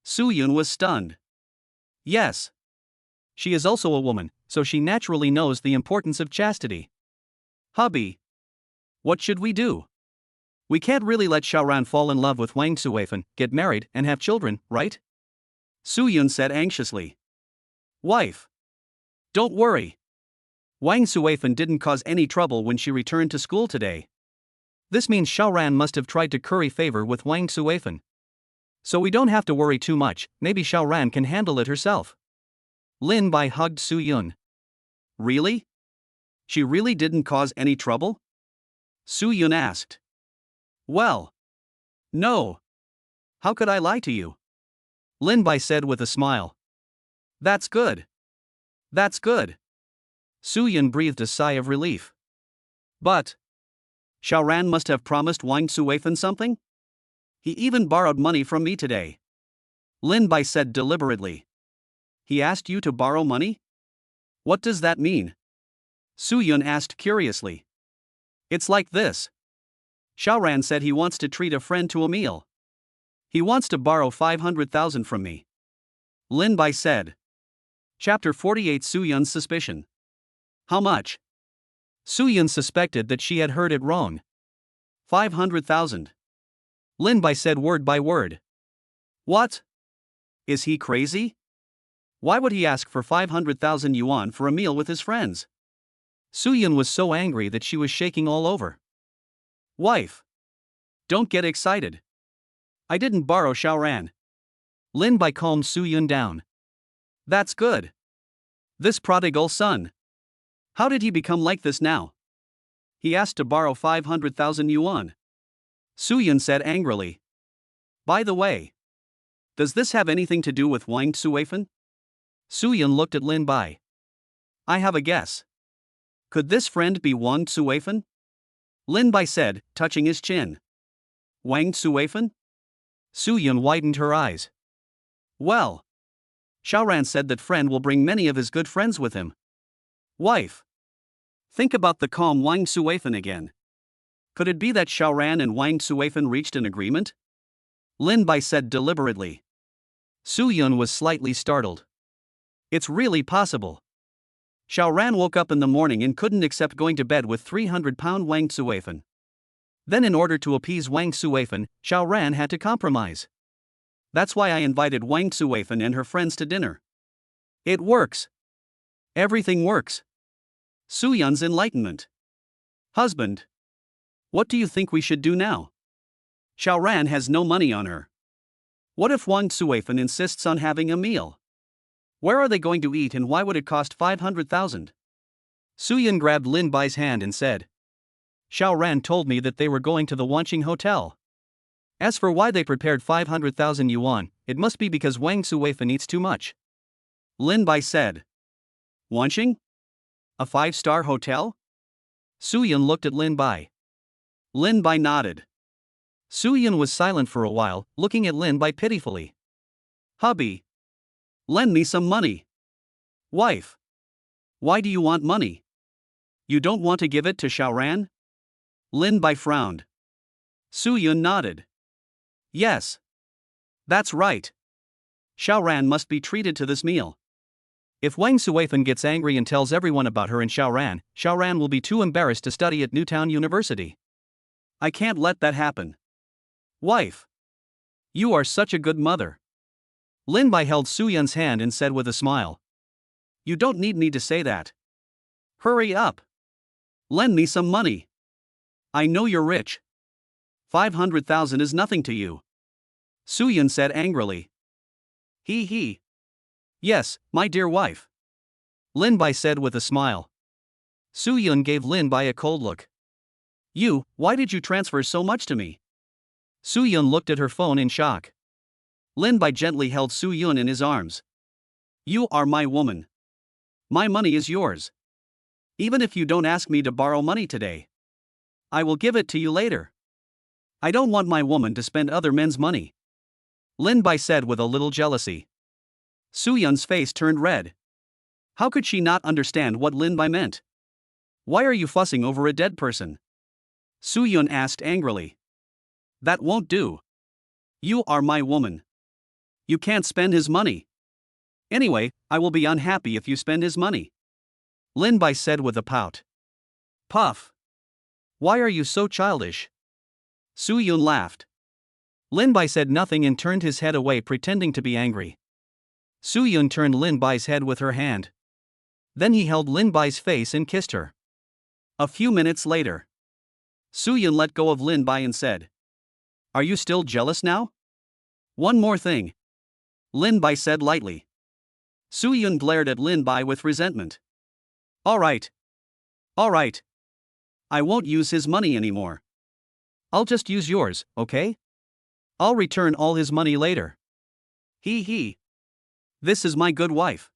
Suyun was stunned. Yes. She is also a woman, so she naturally knows the importance of chastity. Hubby. What should we do? We can't really let Xiaoran fall in love with Wang Suifan, get married, and have children, right? Suyun said anxiously. Wife. Don't worry. Wang Suifan didn't cause any trouble when she returned to school today. This means Xiaoran must have tried to curry favor with Wang Suifan. So we don't have to worry too much, maybe Xiaoran can handle it herself. Lin Bai hugged Suyun. Really? She really didn't cause any trouble? Suyun asked. Well. No. How could I lie to you? Lin Bai said with a smile. That's good. That's good. Suyun breathed a sigh of relief. But. Xiaoran must have promised Wang Suifan something? He even borrowed money from me today. Lin Bai said deliberately. He asked you to borrow money? What does that mean? Suyun asked curiously. It's like this. Xiaoran said he wants to treat a friend to a meal. He wants to borrow 500,000 from me. Lin Bai said. Chapter 48 Suyun's suspicion. How much? Suyun suspected that she had heard it wrong. 500,000. Lin Bai said word by word. What? Is he crazy? Why would he ask for 500,000 yuan for a meal with his friends? Suyun was so angry that she was shaking all over. Wife. Don't get excited. I didn't borrow Xiaoran. Lin Bai calmed Suyun down. That's good. This prodigal son. How did he become like this now? He asked to borrow 500,000 yuan. Suyun said angrily. By the way. Does this have anything to do with Wang Suifan? Suyun looked at Lin Bai. I have a guess. Could this friend be Wang Suifan? Lin Bai said, touching his chin. Wang Suifan? Suyun widened her eyes. Well. Xiaoran said that friend will bring many of his good friends with him. Wife. Think about the calm Wang Suifan again. Could it be that Xiaoran and Wang Suifan reached an agreement? Lin Bai said deliberately. Suyun was slightly startled. It's really possible. Xiaoran woke up in the morning and couldn't accept going to bed with 300-pound Wang Suifan. Then in order to appease Wang Suifan, Xiaoran had to compromise. That's why I invited Wang Suifan and her friends to dinner. It works. Everything works. Suyun's enlightenment. Husband. What do you think we should do now? Xiaoran has no money on her. What if Wang Suifan insists on having a meal? Where are they going to eat and why would it cost 500,000? Suyun grabbed Lin Bai's hand and said. Xiaoran told me that they were going to the Wanqing Hotel. As for why they prepared 500,000 yuan, it must be because Wang Suifan eats too much. Lin Bai said. Wanqing? A 5-star hotel? Suyun looked at Lin Bai. Lin Bai nodded. Suyun was silent for a while, looking at Lin Bai pitifully. Hubby. Lend me some money. Wife. Why do you want money? You don't want to give it to Xiaoran? Lin Bai frowned. Suyun nodded. Yes. That's right. Xiaoran must be treated to this meal. If Wang Suifan gets angry and tells everyone about her and Xiaoran, Xiaoran will be too embarrassed to study at Newtown University. I can't let that happen. Wife. You are such a good mother. Lin Bai held Suyun's hand and said with a smile. You don't need me to say that. Hurry up. Lend me some money. I know you're rich. 500,000 is nothing to you. Soo-yeon said angrily. He. Yes, my dear wife. Lin-bai said with a smile. Soo-yeon gave Lin-bai a cold look. Why did you transfer so much to me? Soo-yeon looked at her phone in shock. Lin-bai gently held Soo-yeon in his arms. You are my woman. My money is yours. Even if you don't ask me to borrow money today, I will give it to you later. I don't want my woman to spend other men's money. Lin-bai said with a little jealousy. Soo-yeon's face turned red. How could she not understand what Lin-bai meant? Why are you fussing over a dead person? Soo-yeon asked angrily. That won't do. You are my woman. You can't spend his money. Anyway, I will be unhappy if you spend his money. Lin-bai said with a pout. Puff. Why are you so childish? Soo-yeon laughed. Lin-bai said nothing and turned his head away, pretending to be angry. Soo-yeon turned Lin-bai's head with her hand. Then he held Lin-bai's face and kissed her. A few minutes later, Soo-yeon let go of Lin-bai and said, Are you still jealous now? One more thing. Lin-bai said lightly. Soo-yeon glared at Lin-bai with resentment. All right. I won't use his money anymore. I'll just use yours, okay? I'll return all his money later. He. This is my good wife.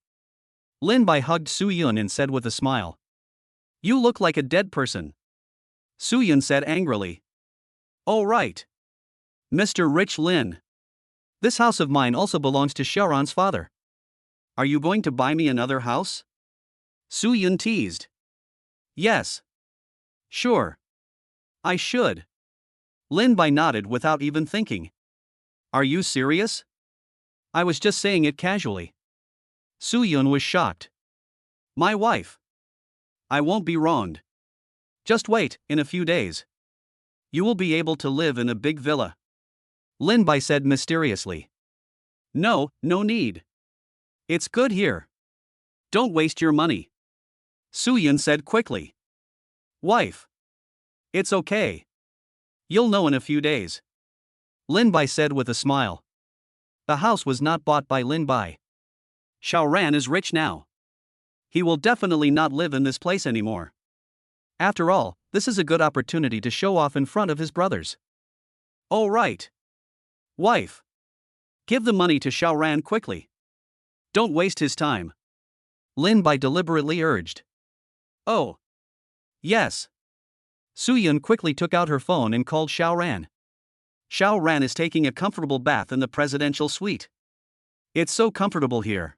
Lin-bai hugged Soo-yeon and said with a smile. You look like a dead person. Soo-yeon said angrily. Oh right. Mr. Rich Lin. This house of mine also belongs to Shaoran's father. Are you going to buy me another house? Soo-yeon teased. Yes. Sure. I should. Lin-bai nodded without even thinking. Are you serious? I was just saying it casually. Soo-yeon was shocked. My wife. I won't be wronged. Just wait, in a few days. You will be able to live in a big villa. Lin-bai said mysteriously. No need. It's good here. Don't waste your money. Soo-yeon said quickly. Wife. It's okay. You'll know in a few days. Lin-bai said with a smile. The house was not bought by Lin-bai. Shaoran is rich now. He will definitely not live in this place anymore. After all, this is a good opportunity to show off in front of his brothers. Oh right. Wife. Give the money to Shaoran quickly. Don't waste his time. Lin-bai deliberately urged. Oh. Yes. Soo-yeon quickly took out her phone and called Shaoran. Shaoran is taking a comfortable bath in the presidential suite. It's so comfortable here.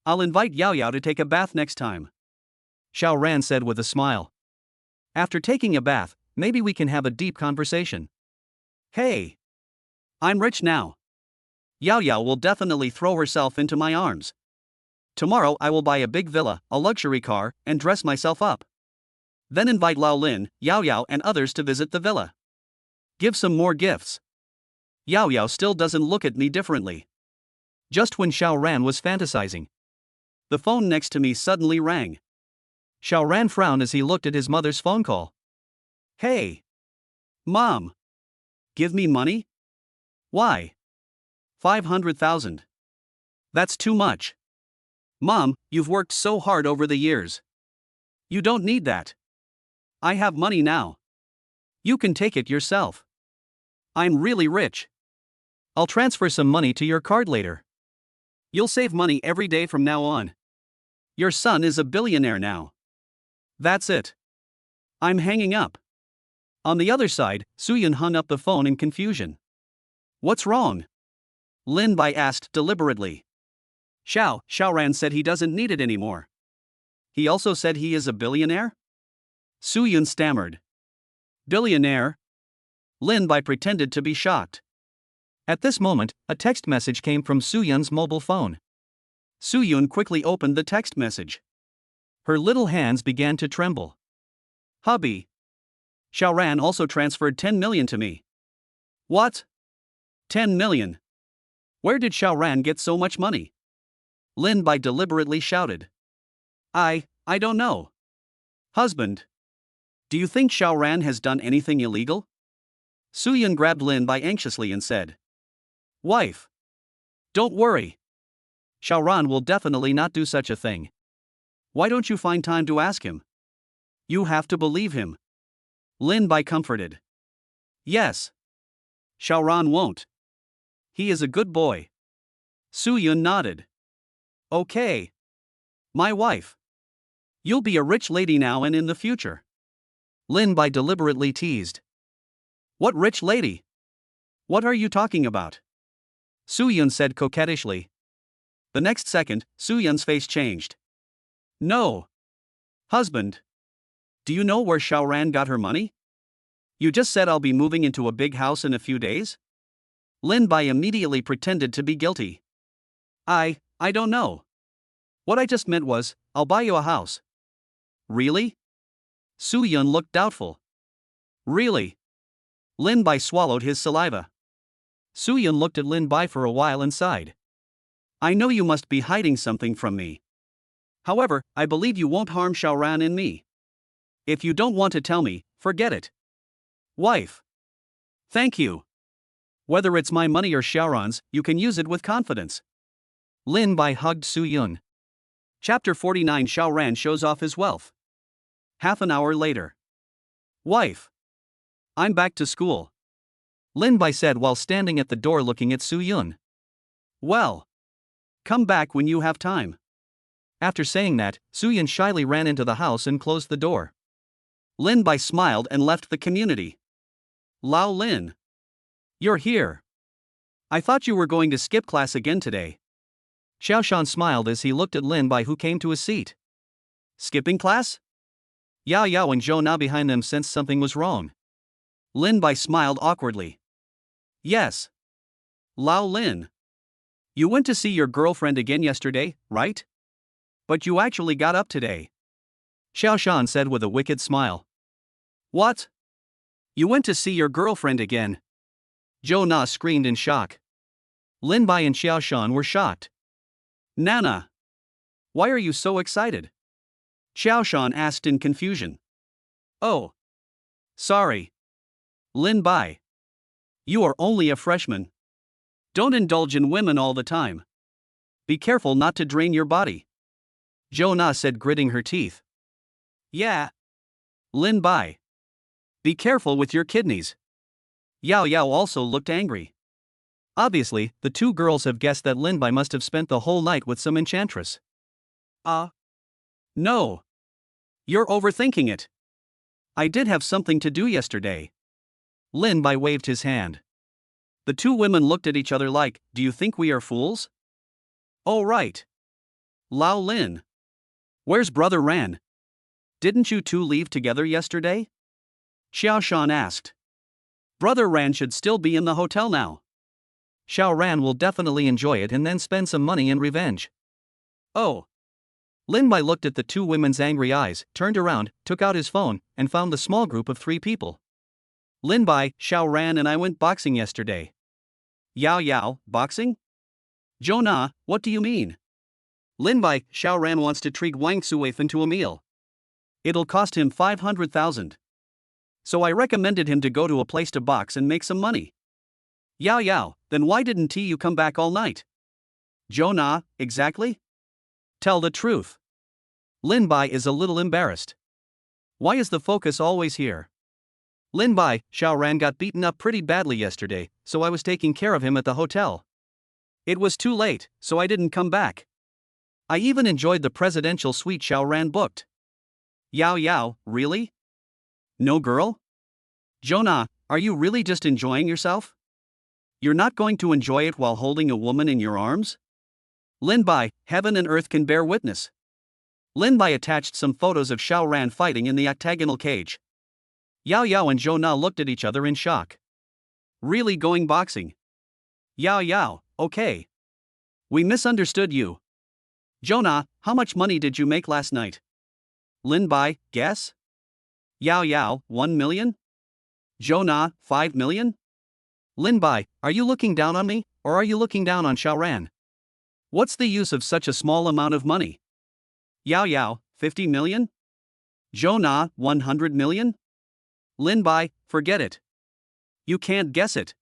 I'll invite Yao to take a bath next time. Shaoran said with a smile. After taking a bath, maybe we can have a deep conversation. Hey. I'm rich now. Yao will definitely throw herself into my arms. Tomorrow I will buy a big villa, a luxury car, and dress myself up. Then invite Lao Lin, Yao and others to visit the villa. Give some more gifts. Yao still doesn't look at me differently. Just when Shaoran was fantasizing, the phone next to me suddenly rang. Shaoran frowned as he looked at his mother's phone call. Hey. Mom. Give me money? Why? 500,000. That's too much. Mom, you've worked so hard over the years. You don't need that. I have money now. You can take it yourself. I'm really rich. I'll transfer some money to your card later. You'll save money every day from now on. Your son is a billionaire now. That's it. I'm hanging up. On the other side, Soo-yeon hung up the phone in confusion. What's wrong? Lin-bai asked deliberately. Shaoran said he doesn't need it anymore. He also said he is a billionaire? Soo-yeon stammered. Billionaire? Lin-bai pretended to be shocked. At this moment, a text message came from Soo-yeon's mobile phone. Soo-yeon quickly opened the text message. Her little hands began to tremble. Hubby. Shaoran also transferred 10 million to me. What? 10 million? Where did Shaoran get so much money? Lin-bai deliberately shouted. I don't know. Husband. Do you think Xiaoran has done anything illegal? Suyun grabbed Lin Bai anxiously and said. Wife. Don't worry. Xiaoran will definitely not do such a thing. Why don't you find time to ask him? You have to believe him. Lin Bai comforted. Yes. Xiaoran won't. He is a good boy. Suyun nodded. Okay. My wife. You'll be a rich lady now and in the future. Lin Bai deliberately teased. What rich lady? What are you talking about? Suyun said coquettishly. The next second, Suyun's face changed. No. Husband. Do you know where Xiaoran got her money? You just said I'll be moving into a big house in a few days? Lin Bai immediately pretended to be guilty. I don't know. What I just meant was, I'll buy you a house. Really? Suyun looked doubtful. Really? Lin Bai swallowed his saliva. Suyun looked at Lin Bai for a while and sighed. I know you must be hiding something from me. However, I believe you won't harm Xiaoran and me. If you don't want to tell me, forget it. Wife. Thank you. Whether it's my money or Xiaoran's, you can use it with confidence. Lin Bai hugged Suyun. Chapter 49. Xiaoran shows off his wealth. Half an hour later. Wife. I'm back to school. Lin Bai said while standing at the door looking at Suyun. Well. Come back when you have time. After saying that, Suyun shyly ran into the house and closed the door. Lin Bai smiled and left the community. Lao Lin. You're here. I thought you were going to skip class again today. Xiaoshan smiled as he looked at Lin Bai, who came to his seat. Skipping class? Yao Yao and Zhou Na behind them sensed something was wrong. Lin Bai smiled awkwardly. Yes. Lao Lin. You went to see your girlfriend again yesterday, right? But you actually got up today. Xiaoshan said with a wicked smile. What? You went to see your girlfriend again? Zhou Na screamed in shock. Lin Bai and Xiaoshan were shocked. Nana. Why are you so excited? Xiaoshan asked in confusion. Oh. Sorry. Lin Bai. You are only a freshman. Don't indulge in women all the time. Be careful not to drain your body. Zhou Na said, gritting her teeth. Yeah. Lin Bai. Be careful with your kidneys. Yao Yao also looked angry. Obviously, the two girls have guessed that Lin Bai must have spent the whole night with some enchantress. No. You're overthinking it. I did have something to do yesterday. Lin Bai waved his hand. The two women looked at each other like, do you think we are fools? Oh right. Lao Lin. Where's brother Ran? Didn't you two leave together yesterday? Xiaoshan asked. Brother Ran should still be in the hotel now. Xiaoran will definitely enjoy it and then spend some money in revenge. Oh. Lin Bai looked at the two women's angry eyes, turned around, took out his phone, and found the small group of 3 people. Lin Bai, Xiaoran and I went boxing yesterday. Yao Yao, boxing? Zhou Na, what do you mean? Lin Bai, Xiaoran wants to treat Wang Suwei into a meal. It'll cost him 500,000. So I recommended him to go to a place to box and make some money. Yao Yao, then why didn't you come back all night? Zhou Na, exactly? Tell the truth. Lin Bai is a little embarrassed. Why is the focus always here? Lin Bai, Xiaoran got beaten up pretty badly yesterday, so I was taking care of him at the hotel. It was too late, so I didn't come back. I even enjoyed the presidential suite Xiaoran booked. Yao Yao, really? No girl? Zhou Na, are you really just enjoying yourself? You're not going to enjoy it while holding a woman in your arms? Lin Bai, heaven and earth can bear witness. Lin Bai attached some photos of Xiaoran fighting in the octagonal cage. Yao Yao and Zhou Na looked at each other in shock. Really going boxing? Yao Yao, okay. We misunderstood you. Zhou Na, how much money did you make last night? Lin Bai, guess? Yao Yao, 1 million? Zhou Na, 5 million? Lin Bai, are you looking down on me, or are you looking down on Xiaoran? What's the use of such a small amount of money? Yao Yao, 50 million? Zhou Na, 100 million? Lin Bai, forget it. You can't guess it.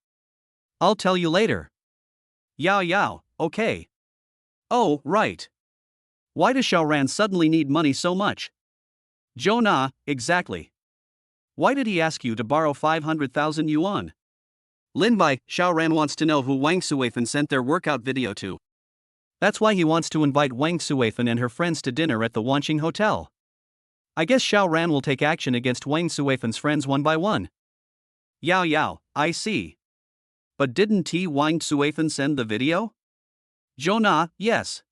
I'll tell you later. Yao Yao, okay. Oh, right. Why does Xiaoran suddenly need money so much? Zhou Na, exactly. Why did he ask you to borrow 500,000 yuan? Lin Bai, Xiaoran wants to know who Wang Suifan sent their workout video to. That's why he wants to invite Wang Suifan and her friends to dinner at the Wanqing Hotel. I guess Xiaoran will take action against Wang Suifan's friends one by one. Yao Yao, I see. But didn't Wang Suifan send the video? Zhou Na, yes.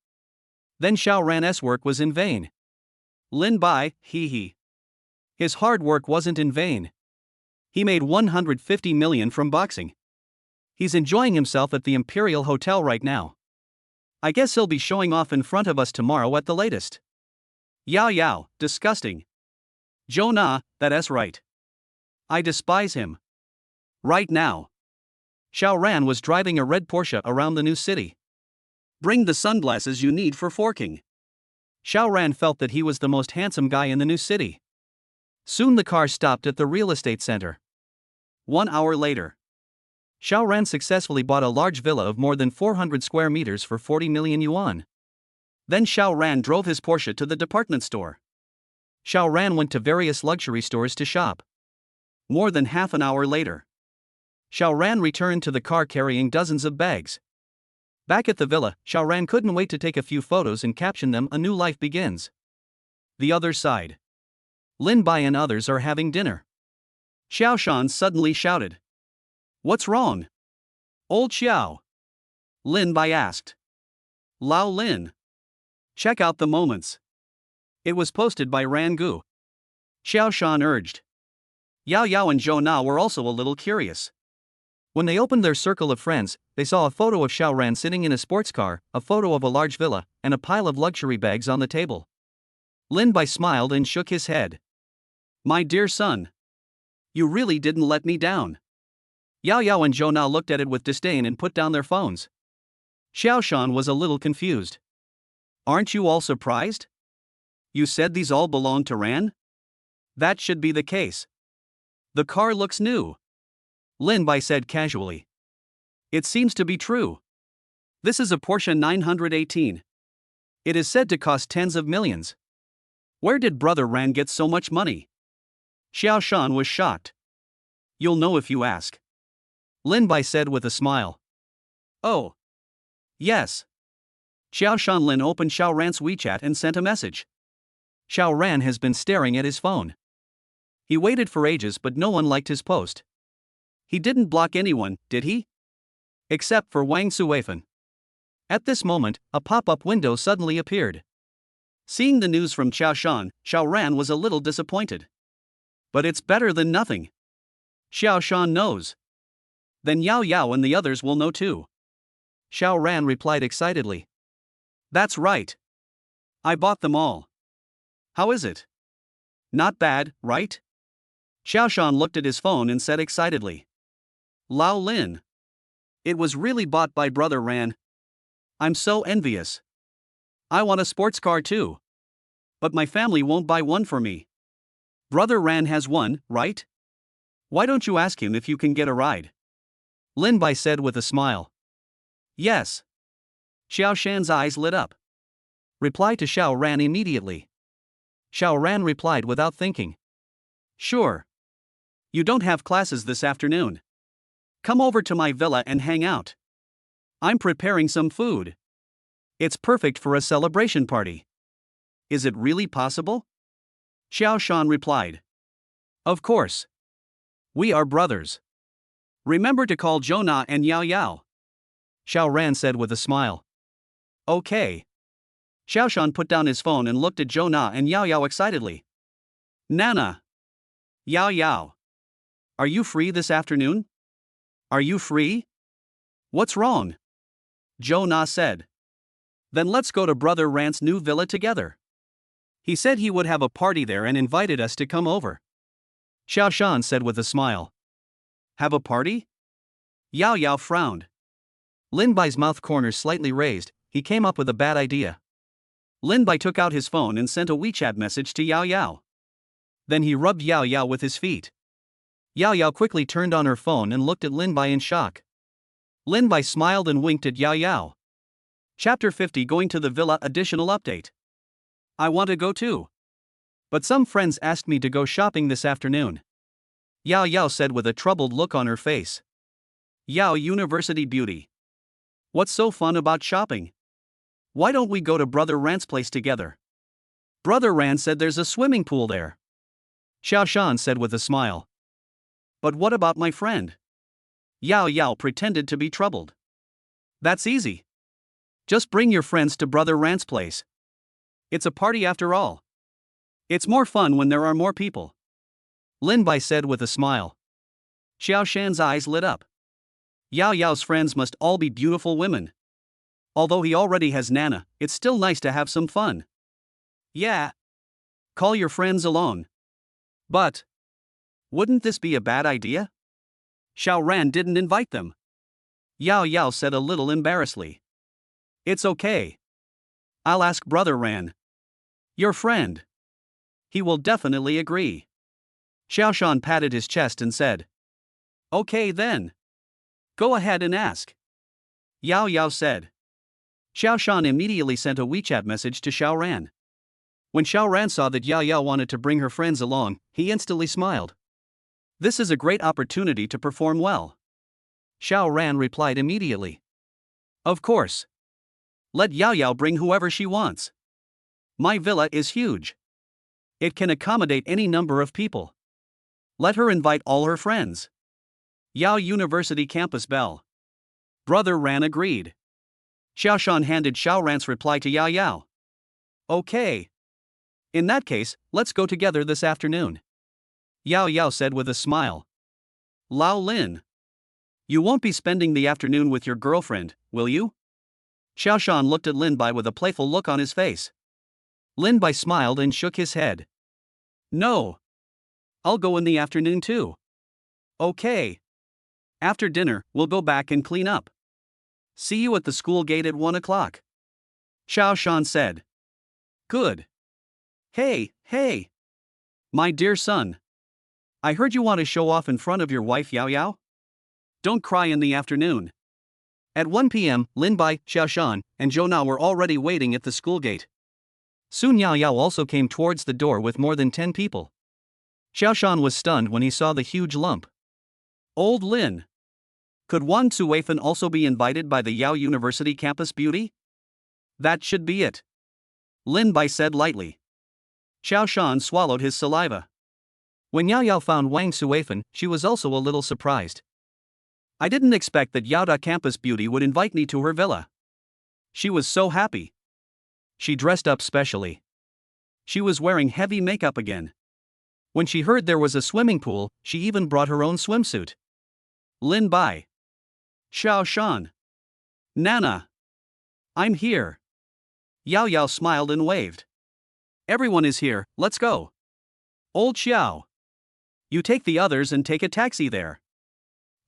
Then Xiaoran's work was in vain. Lin Bai, he. His hard work wasn't in vain. He made 150 million from boxing. He's enjoying himself at the Imperial Hotel right now. I guess he'll be showing off in front of us tomorrow at the latest. Yao Yao, disgusting. Zhou Na, that's right. I despise him. Right now. Xiaoran was driving a red Porsche around the new city. Bring the sunglasses you need for forking. Xiaoran felt that he was the most handsome guy in the new city. Soon the car stopped at the real estate center. 1 hour later. Xiaoran successfully bought a large villa of more than 400 square meters for 40 million yuan. Then Xiaoran drove his Porsche to the department store. Xiaoran went to various luxury stores to shop. More than half an hour later. Xiaoran returned to the car carrying dozens of bags. Back at the villa, Xiaoran couldn't wait to take a few photos and caption them "A New Life Begins." The other side. Lin Bai and others are having dinner. Xiaoshan suddenly shouted. What's wrong? Old Xiao. Lin Bai asked. Lao Lin. Check out the moments. It was posted by Rangu. Xiaoshan urged. Yao Yao and Zhou Na were also a little curious. When they opened their circle of friends, they saw a photo of Xiaoran sitting in a sports car, a photo of a large villa, and a pile of luxury bags on the table. Lin Bai smiled and shook his head. My dear son. You really didn't let me down. Yao Yao and Zhou Na looked at it with disdain and put down their phones. Xiaoshan was a little confused. Aren't you all surprised? You said these all belong to Ran? That should be the case. The car looks new. Lin Bai said casually. It seems to be true. This is a Porsche 918. It is said to cost tens of millions. Where did Brother Ran get so much money? Xiaoshan was shocked. You'll know if you ask. Lin Bai said with a smile. Oh. Yes. Xiaoshan Lin opened Xiaoran's WeChat and sent a message. Xiaoran has been staring at his phone. He waited for ages but no one liked his post. He didn't block anyone, did he? Except for Wang Suifan. At this moment, a pop-up window suddenly appeared. Seeing the news from Xiaoshan, Xiaoran was a little disappointed. But it's better than nothing. Xiaoshan knows. Then Yao Yao and the others will know too. Xiaoran replied excitedly. That's right. I bought them all. How is it? Not bad, right? Xiaoshan looked at his phone and said excitedly. Lao Lin. It was really bought by Brother Ran. I'm so envious. I want a sports car too. But my family won't buy one for me. Brother Ran has one, right? Why don't you ask him if you can get a ride? Lin Bai said with a smile. Yes. Xiaoshan's eyes lit up. Reply to Xiaoran immediately. Xiaoran replied without thinking. Sure. You don't have classes this afternoon. Come over to my villa and hang out. I'm preparing some food. It's perfect for a celebration party. Is it really possible? Xiaoshan replied. Of course. We are brothers. Remember to call Zhou Na and Yao Yao. Xiaoran said with a smile. Okay. Xiaoshan put down his phone and looked at Zhou Na and Yao Yao excitedly. Nana. Yao Yao. Are you free this afternoon? Are you free? What's wrong? Zhou Na said. Then let's go to Brother Ran's new villa together. He said he would have a party there and invited us to come over. Xiaoshan said with a smile. Have a party? Yao Yao frowned. Lin Bai's mouth corners slightly raised, he came up with a bad idea. Lin Bai took out his phone and sent a WeChat message to Yao Yao. Then he rubbed Yao Yao with his feet. Yao Yao quickly turned on her phone and looked at Lin Bai in shock. Lin Bai smiled and winked at Yao Yao. Chapter 50 Going to the Villa Additional Update. I want to go too. But some friends asked me to go shopping this afternoon. Yao Yao said with a troubled look on her face. Yao University Beauty. What's so fun about shopping? Why don't we go to Brother Ran's place together? Brother Ran said there's a swimming pool there. Xiaoshan said with a smile. But what about my friend? Yao Yao pretended to be troubled. That's easy. Just bring your friends to Brother Ran's place. It's a party after all. It's more fun when there are more people. Lin Bai said with a smile. Xiaoshan's eyes lit up. Yao Yao's friends must all be beautiful women. Although he already has Nana, it's still nice to have some fun. Yeah. Call your friends along. But wouldn't this be a bad idea? Xiao Ran didn't invite them. Yao Yao said a little embarrassedly. It's okay. I'll ask Brother Ran. Your friend. He will definitely agree. Xiaoshan patted his chest and said. Okay then. Go ahead and ask. Yao Yao said. Xiaoshan immediately sent a WeChat message to Xiao Ran. When Xiao Ran saw that Yao Yao wanted to bring her friends along, he instantly smiled. This is a great opportunity to perform well. Xiao Ran replied immediately. Of course. Let Yao Yao bring whoever she wants. My villa is huge. It can accommodate any number of people. Let her invite all her friends. Yao University Campus Bell. Brother Ran agreed. Xiaoshan handed Xiao Ran's reply to Yao Yao. Okay. In that case, let's go together this afternoon. Yao Yao said with a smile. Lao Lin. You won't be spending the afternoon with your girlfriend, will you? Xiaoshan looked at Lin Bai with a playful look on his face. Lin Bai smiled and shook his head. No. I'll go in the afternoon too. Okay. After dinner, we'll go back and clean up. See you at the school gate at 1 o'clock. Xiaoshan said. Good. Hey. My dear son. I heard you want to show off in front of your wife Yao Yao? Don't cry in the afternoon. At 1 p.m., Lin Bai, Xiaoshan, and Zhou Na were already waiting at the school gate. Soon Yao Yao also came towards the door with more than 10 people. Xiaoshan was stunned when he saw the huge lump. Old Lin. Could Wan Cuifen also be invited by the Yao University Campus Beauty? That should be it. Lin Bai said lightly. Xiaoshan swallowed his saliva. When Yao Yao found Wang Cuifen, she was also a little surprised. I didn't expect that Yaoda Campus Beauty would invite me to her villa. She was so happy. She dressed up specially. She was wearing heavy makeup again. When she heard there was a swimming pool, she even brought her own swimsuit. Lin Bai. Xiaoshan. Nana. I'm here. Yao Yao smiled and waved. Everyone is here, let's go. Old Xiao. You take the others and take a taxi there.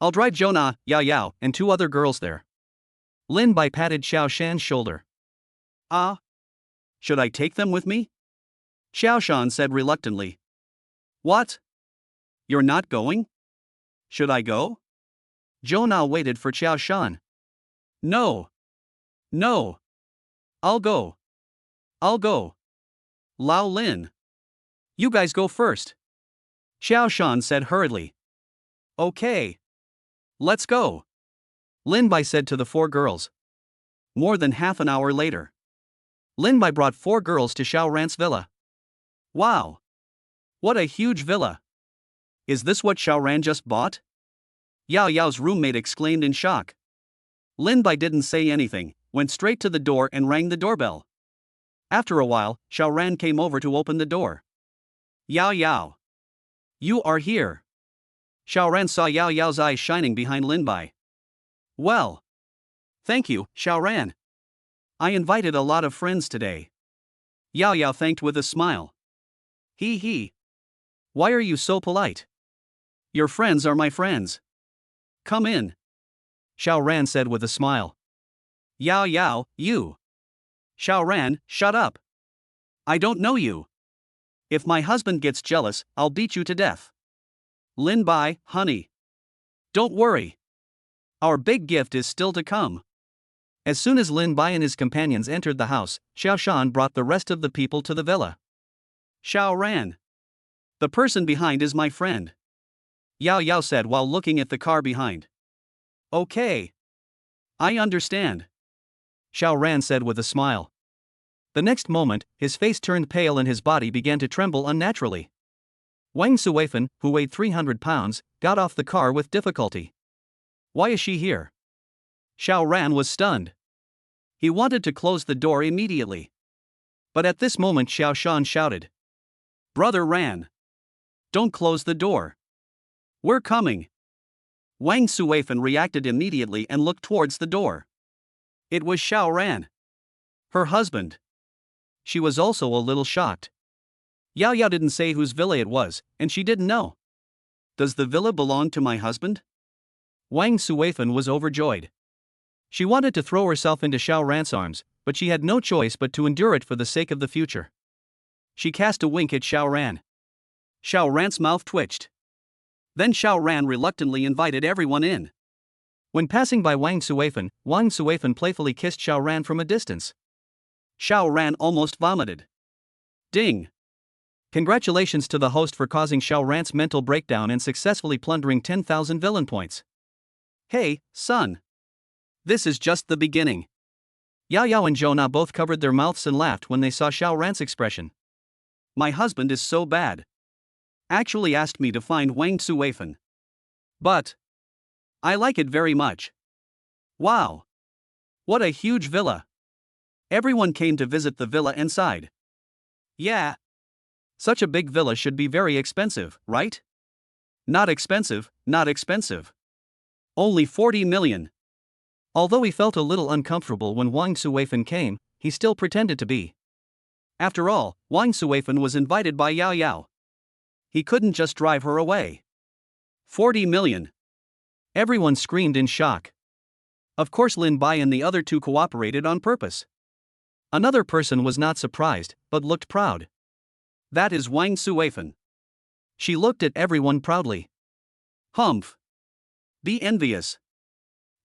I'll drive Zhou Na, Yao Yao, and 2 other girls there. Lin Bai patted Xiaoshan's shoulder. Should I take them with me? Xiaoshan said reluctantly. What? You're not going? Should I go? Zhou Na waited for Xiaoshan. No. I'll go. Lao Lin. You guys go first. Xiaoshan said hurriedly. Okay. Let's go. Lin Bai said to the 4 girls. More than half an hour later. Lin Bai brought 4 girls to Xiao Ran's villa. Wow. What a huge villa. Is this what Xiao Ran just bought? Yao Yao's roommate exclaimed in shock. Lin Bai didn't say anything, went straight to the door and rang the doorbell. After a while, Xiao Ran came over to open the door. Yao Yao. You are here. Xiao Ran saw Yao Yao's eyes shining behind Lin Bai. Well. Thank you, Xiao Ran. I invited a lot of friends today. Yao Yao thanked with a smile. He. Why are you so polite? Your friends are my friends. Come in. Xiao Ran said with a smile. Yao Yao, you. Xiao Ran, shut up. I don't know you. If my husband gets jealous, I'll beat you to death. Lin Bai, honey. Don't worry. Our big gift is still to come. As soon as Lin Bai and his companions entered the house, Xiao Shan brought the rest of the people to the villa. Xiao Ran. The person behind is my friend. Yao Yao said while looking at the car behind. Okay. I understand. Xiao Ran said with a smile. The next moment, his face turned pale and his body began to tremble unnaturally. Wang Suifan, who weighed 300 pounds, got off the car with difficulty. Why is she here? Xiao Ran was stunned. He wanted to close the door immediately. But at this moment Xiao Shan shouted. Brother Ran. Don't close the door. We're coming. Wang Suifan reacted immediately and looked towards the door. It was Xiao Ran. Her husband. She was also a little shocked. Yao Yao didn't say whose villa it was, and she didn't know. Does the villa belong to my husband? Wang Suifan was overjoyed. She wanted to throw herself into Xiao Ran's arms, but she had no choice but to endure it for the sake of the future. She cast a wink at Xiao Ran. Xiao Ran's mouth twitched. Then Xiao Ran reluctantly invited everyone in. When passing by Wang Suifan playfully kissed Xiao Ran from a distance. Xiao Ran almost vomited. Ding! Congratulations to the host for causing Xiao Ran's mental breakdown and successfully plundering 10,000 villain points. Hey, son. This is just the beginning. Yao Yao and Zhou Na both covered their mouths and laughed when they saw Xiao Ran's expression. My husband is so bad. Actually asked me to find Wang Suifan. But I like it very much. Wow. What a huge villa. Everyone came to visit the villa and sighed. Yeah. Such a big villa should be very expensive, right? Not expensive, not expensive. Only 40 million. Although he felt a little uncomfortable when Wang Suifan came, he still pretended to be. After all, Wang Suifan was invited by Yao Yao. He couldn't just drive her away. 40 million. Everyone screamed in shock. Of course Lin Bai and the other two cooperated on purpose. Another person was not surprised, but looked proud. That is Wang Suifan. She looked at everyone proudly. Humph. Be envious.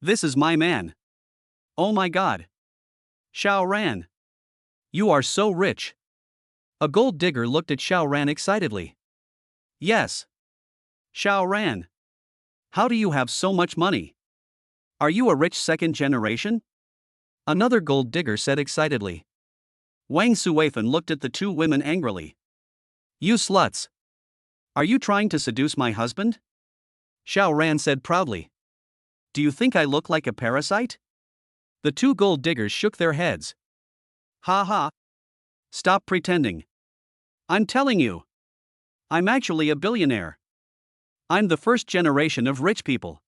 This is my man. Oh my god. Xiao Ran. You are so rich. A gold digger looked at Xiao Ran excitedly. Yes. Xiao Ran. How do you have so much money? Are you a rich second generation? Another gold digger said excitedly. Wang Suifan looked at the two women angrily. You sluts. Are you trying to seduce my husband? Xiao Ran said proudly. Do you think I look like a parasite? The two gold diggers shook their heads. Ha ha. Stop pretending. I'm telling you. I'm actually a billionaire. I'm the first generation of rich people.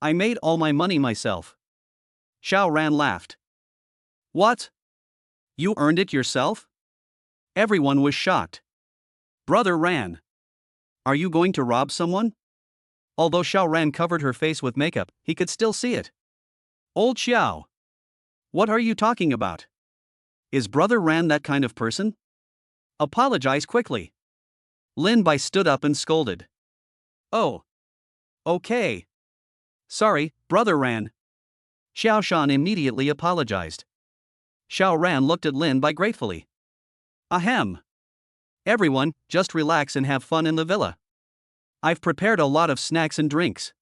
I made all my money myself. Xiao Ran laughed. What? You earned it yourself? Everyone was shocked. Brother Ran. Are you going to rob someone? Although Xiao Ran covered her face with makeup, he could still see it. Old Xiao. What are you talking about? Is Brother Ran that kind of person? Apologize quickly. Lin Bai stood up and scolded. Oh. Okay. Sorry, Brother Ran. Xiao Shan immediately apologized. Xiao Ran looked at Lin Bai gratefully. Ahem. Everyone, just relax and have fun in the villa. I've prepared a lot of snacks and drinks.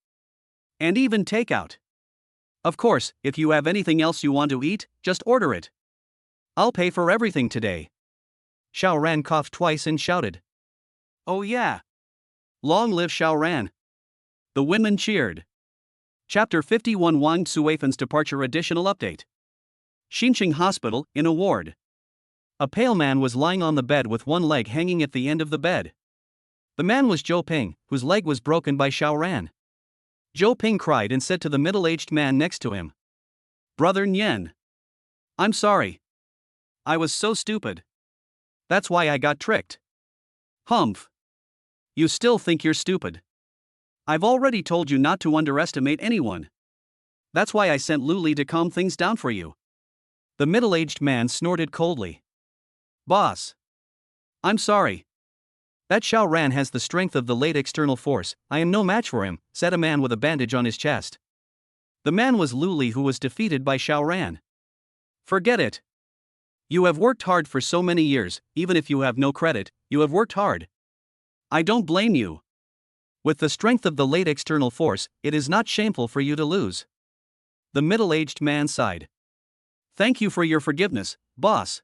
And even takeout. Of course, if you have anything else you want to eat, just order it. I'll pay for everything today. Xiao Ran coughed twice and shouted. Oh yeah. Long live Xiao Ran. The women cheered. Chapter 51 Wang Suifan's departure additional update. Xinqing Hospital, in a ward. A pale man was lying on the bed with one leg hanging at the end of the bed. The man was Zhou Ping, whose leg was broken by Xiao Ran. Zhou Ping cried and said to the middle-aged man next to him. Brother Nian. I'm sorry. I was so stupid. That's why I got tricked. Humph. You still think you're stupid. I've already told you not to underestimate anyone. That's why I sent Lu Li to calm things down for you. The middle-aged man snorted coldly. Boss. I'm sorry. That Xiao Ran has the strength of the late external force. I am no match for him, said a man with a bandage on his chest. The man was Lu Li, who was defeated by Xiao Ran. Forget it. You have worked hard for so many years, even if you have no credit, you have worked hard. I don't blame you. With the strength of the late external force, it is not shameful for you to lose. The middle-aged man sighed. Thank you for your forgiveness, boss.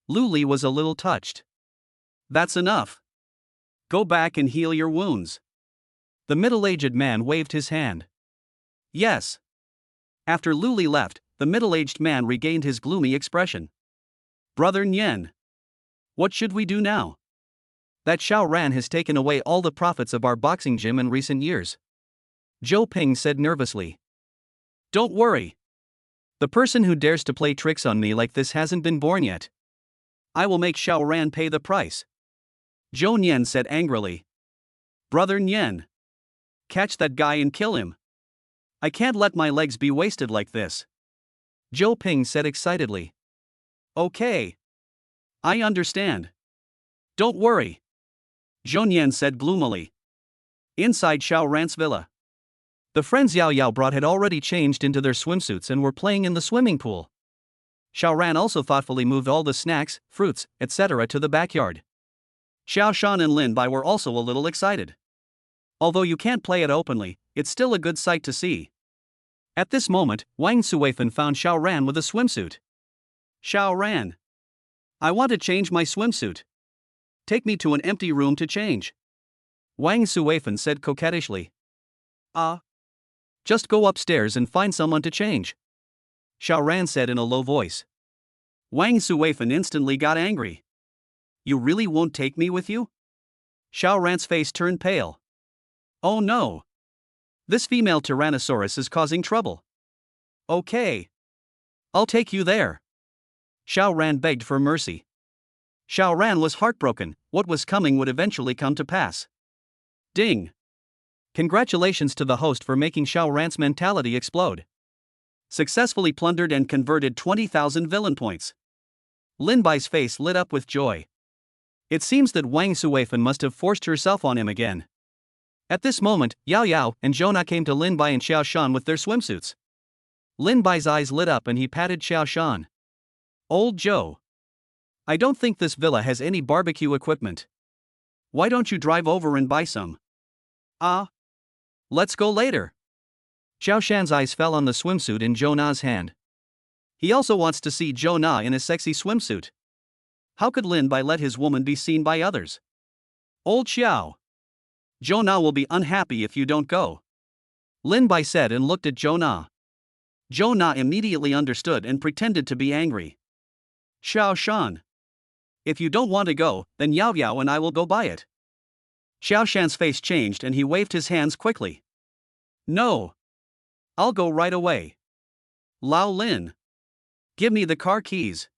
Lu Li was a little touched. That's enough. Go back and heal your wounds. The middle-aged man waved his hand. Yes. After Lu Li left, the middle-aged man regained his gloomy expression. Brother Nian. What should we do now? That Xiao Ran has taken away all the profits of our boxing gym in recent years. Zhou Ping said nervously. Don't worry. The person who dares to play tricks on me like this hasn't been born yet. I will make Xiao Ran pay the price. Zhou Nian said angrily. Brother Nian. Catch that guy and kill him. I can't let my legs be wasted like this. Zhou Ping said excitedly. Okay. I understand. Don't worry. Zhou Nian said gloomily. Inside Xiao Ran's villa. The friends Yao Yao brought had already changed into their swimsuits and were playing in the swimming pool. Xiao Ran also thoughtfully moved all the snacks, fruits, etc. to the backyard. Xiao Shan and Lin Bai were also a little excited. Although you can't play it openly, it's still a good sight to see. At this moment, Wang Suifan found Xiao Ran with a swimsuit. Xiao Ran. I want to change my swimsuit. Take me to an empty room to change. Wang Suifan said coquettishly. Just go upstairs and find someone to change. Xiao Ran said in a low voice. Wang Suifan instantly got angry. You really won't take me with you? Xiao Ran's face turned pale. Oh no. This female Tyrannosaurus is causing trouble. Okay. I'll take you there. Xiao Ran begged for mercy. Xiao Ran was heartbroken. What was coming would eventually come to pass. Ding. Congratulations to the host for making Xiao Ran's mentality explode. Successfully plundered and converted 20,000 villain points. Lin Bai's face lit up with joy. It seems that Wang Suifan must have forced herself on him again. At this moment, Yao Yao and Zhona came to Lin Bai and Xiao Shan with their swimsuits. Lin Bai's eyes lit up and he patted Xiao Shan. Old Joe. I don't think this villa has any barbecue equipment. Why don't you drive over and buy some? Let's go later. Xiao Shan's eyes fell on the swimsuit in Zhou Na's hand. He also wants to see Zhou Na in a sexy swimsuit. How could Lin Bai let his woman be seen by others? Old Xiao. Zhou Na will be unhappy if you don't go. Lin Bai said and looked at Zhou Na. Zhou Na immediately understood and pretended to be angry. Xiao Shan. If you don't want to go, then Yao Yao and I will go buy it. Xiao Shan's face changed and he waved his hands quickly. No. I'll go right away. Lao Lin. Give me the car keys.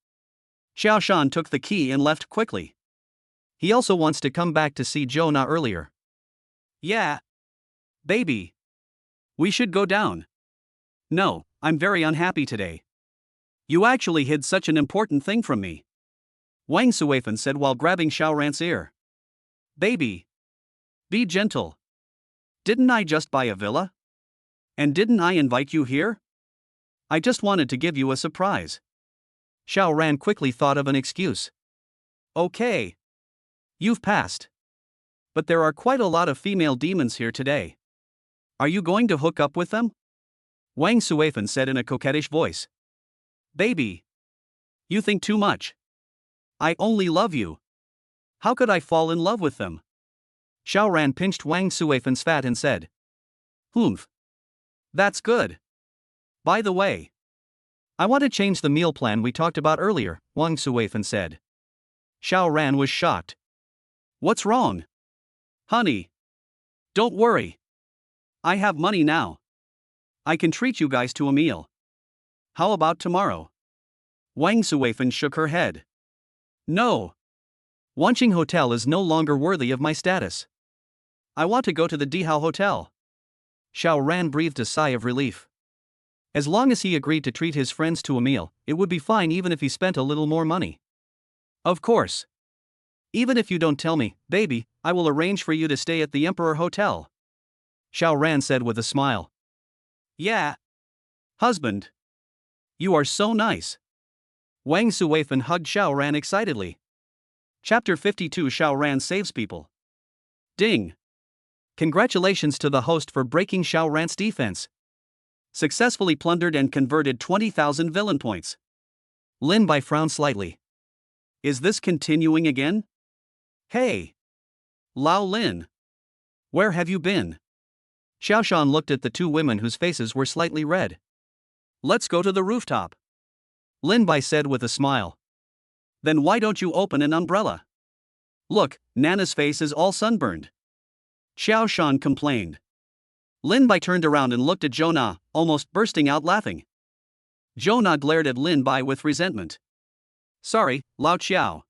Xiao Shan took the key and left quickly. He also wants to come back to see Zhou Na earlier. Yeah. Baby. We should go down. No, I'm very unhappy today. You actually hid such an important thing from me. Wang Suifan said while grabbing Xiao Ran's ear. Baby. Be gentle. Didn't I just buy a villa? And didn't I invite you here? I just wanted to give you a surprise. Xiao Ran quickly thought of an excuse. Okay. You've passed. But there are quite a lot of female demons here today. Are you going to hook up with them? Wang Suifan said in a coquettish voice. Baby. You think too much. I only love you. How could I fall in love with them? Xiao Ran pinched Wang Suifan's fat and said. Humph. That's good. By the way, I want to change the meal plan we talked about earlier, Wang Suifan said. Xiao Ran was shocked. What's wrong? Honey. Don't worry. I have money now. I can treat you guys to a meal. How about tomorrow? Wang Suifan shook her head. No. Wanqing Hotel is no longer worthy of my status. I want to go to the Dihao Hotel. Xiao Ran breathed a sigh of relief. As long as he agreed to treat his friends to a meal, it would be fine even if he spent a little more money. Of course. Even if you don't tell me, baby, I will arrange for you to stay at the Emperor Hotel. Xiao Ran said with a smile. Yeah. Husband. You are so nice. Wang Suweifan hugged Xiao Ran excitedly. Chapter 52 Xiao Ran saves people. Ding. Congratulations to the host for breaking Xiao Ran's defense. Successfully plundered and converted 20,000 villain points. Lin Bai frowned slightly. Is this continuing again? Hey. Lao Lin. Where have you been? Xiao Shan looked at the two women whose faces were slightly red. Let's go to the rooftop. Lin Bai said with a smile. Then why don't you open an umbrella? Look, Nana's face is all sunburned. Xiao Shan complained. Lin Bai turned around and looked at Zhou Na, almost bursting out laughing. Zhou Na glared at Lin Bai with resentment. Sorry, Lao Qiao.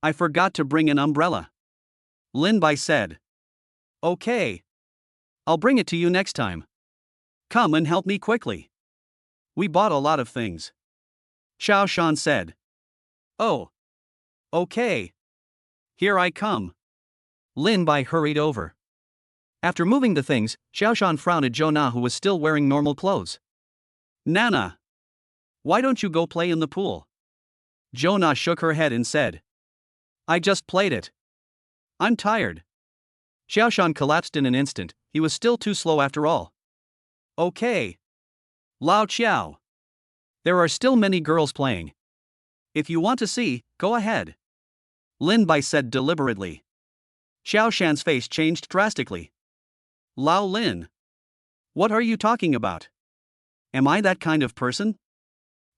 I forgot to bring an umbrella. Lin Bai said. Okay. I'll bring it to you next time. Come and help me quickly. We bought a lot of things. Xiao Shan said. Oh. Okay. Here I come. Lin Bai hurried over. After moving the things, Xiao Shan frowned at Zhou Na, who was still wearing normal clothes. Nana. Why don't you go play in the pool? Zhou Na shook her head and said. I just played it. I'm tired. Xiao Shan collapsed in an instant. He was still too slow after all. Okay. Lao Qiao. There are still many girls playing. If you want to see, go ahead. Lin Bai said deliberately. Xiao Shan's face changed drastically. Lao Lin. What are you talking about? Am I that kind of person?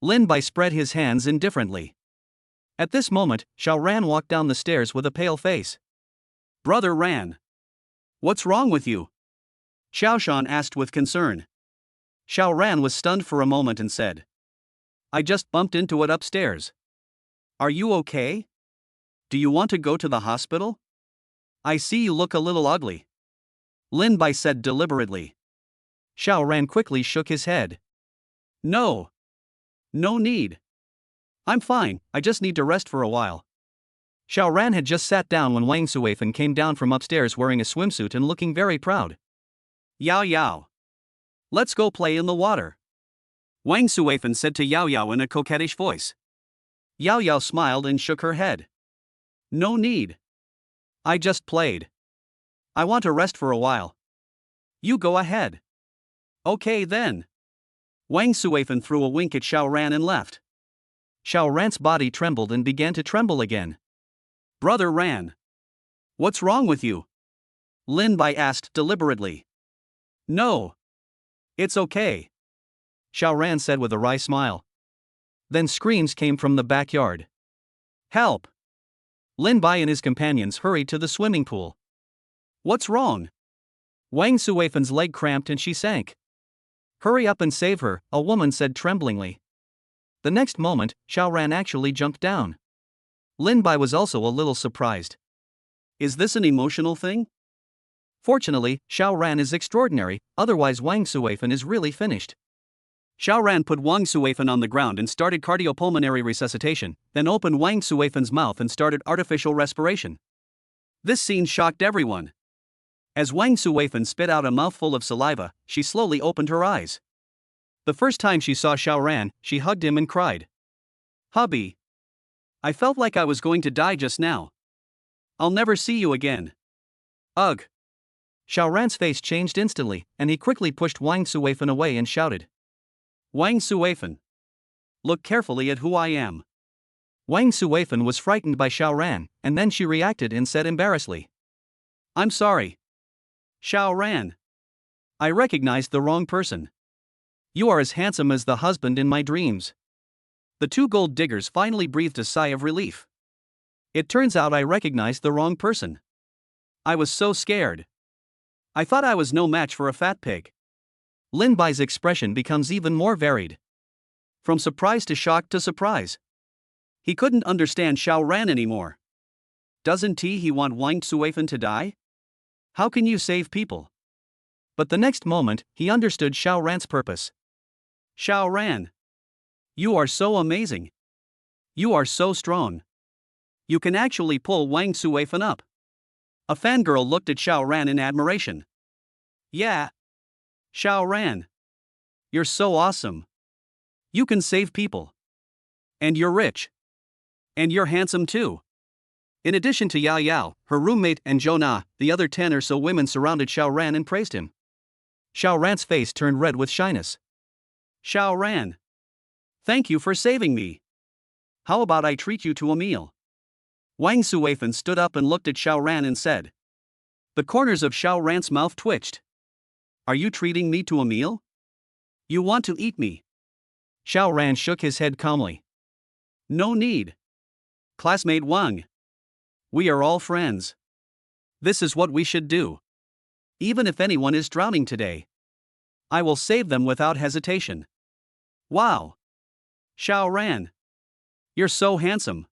Lin Bai spread his hands indifferently. At this moment, Xiao Ran walked down the stairs with a pale face. Brother Ran. What's wrong with you? Xiao Shan asked with concern. Xiao Ran was stunned for a moment and said. I just bumped into it upstairs. Are you okay? Do you want to go to the hospital? I see you look a little ugly. Lin Bai said deliberately. Xiao Ran quickly shook his head. No. No need. I'm fine, I just need to rest for a while. Xiao Ran had just sat down when Wang Suweifan came down from upstairs wearing a swimsuit and looking very proud. Yao Yao. Let's go play in the water. Wang Suweifan said to Yao Yao in a coquettish voice. Yao Yao smiled and shook her head. No need. I just played. I want to rest for a while. You go ahead. Okay then. Wang Suweifan threw a wink at Xiao Ran and left. Xiao Ran's body trembled and began to tremble again. Brother Ran. What's wrong with you? Lin Bai asked deliberately. No. It's okay. Xiao Ran said with a wry smile. Then screams came from the backyard. Help! Lin Bai and his companions hurried to the swimming pool. What's wrong? Wang Suweifan's leg cramped and she sank. Hurry up and save her, a woman said tremblingly. The next moment, Xiao Ran actually jumped down. Lin Bai was also a little surprised. Is this an emotional thing? Fortunately, Xiao Ran is extraordinary, otherwise Wang Suweifan is really finished. Xiao Ran put Wang Suweifan on the ground and started cardiopulmonary resuscitation, then opened Wang Suweifan's mouth and started artificial respiration. This scene shocked everyone. As Wang Suweifan spit out a mouthful of saliva, she slowly opened her eyes. The first time she saw Xiao Ran, she hugged him and cried. Hubby. I felt like I was going to die just now. I'll never see you again. Ugh. Xiao Ran's face changed instantly, and he quickly pushed Wang Suweifan away and shouted. Wang Suweifan. Look carefully at who I am. Wang Suweifan was frightened by Xiao Ran, and then she reacted and said embarrassedly. I'm sorry. Xiao Ran. I recognized the wrong person. You are as handsome as the husband in my dreams. The two gold diggers finally breathed a sigh of relief. It turns out I recognized the wrong person. I was so scared. I thought I was no match for a fat pig. Lin Bai's expression becomes even more varied. From surprise to shock to surprise. He couldn't understand Xiao Ran anymore. Doesn't he want Wang Suweifan to die? How can you save people? But the next moment, he understood Xiao Ran's purpose. Xiao Ran. You are so amazing. You are so strong. You can actually pull Wang Suifan up. A fangirl looked at Xiao Ran in admiration. Yeah. Xiao Ran. You're so awesome. You can save people. And you're rich. And you're handsome too. In addition to Yao Yao, her roommate, and Jonah, the other 10 or so women surrounded Xiao Ran and praised him. Xiao Ran's face turned red with shyness. Xiao Ran. Thank you for saving me. How about I treat you to a meal? Wang Suifan stood up and looked at Xiao Ran and said. The corners of Xiao Ran's mouth twitched. Are you treating me to a meal? You want to eat me? Xiao Ran shook his head calmly. No need. Classmate Wang. We are all friends. This is what we should do. Even if anyone is drowning today, I will save them without hesitation. Wow. Xiao Ran. You're so handsome.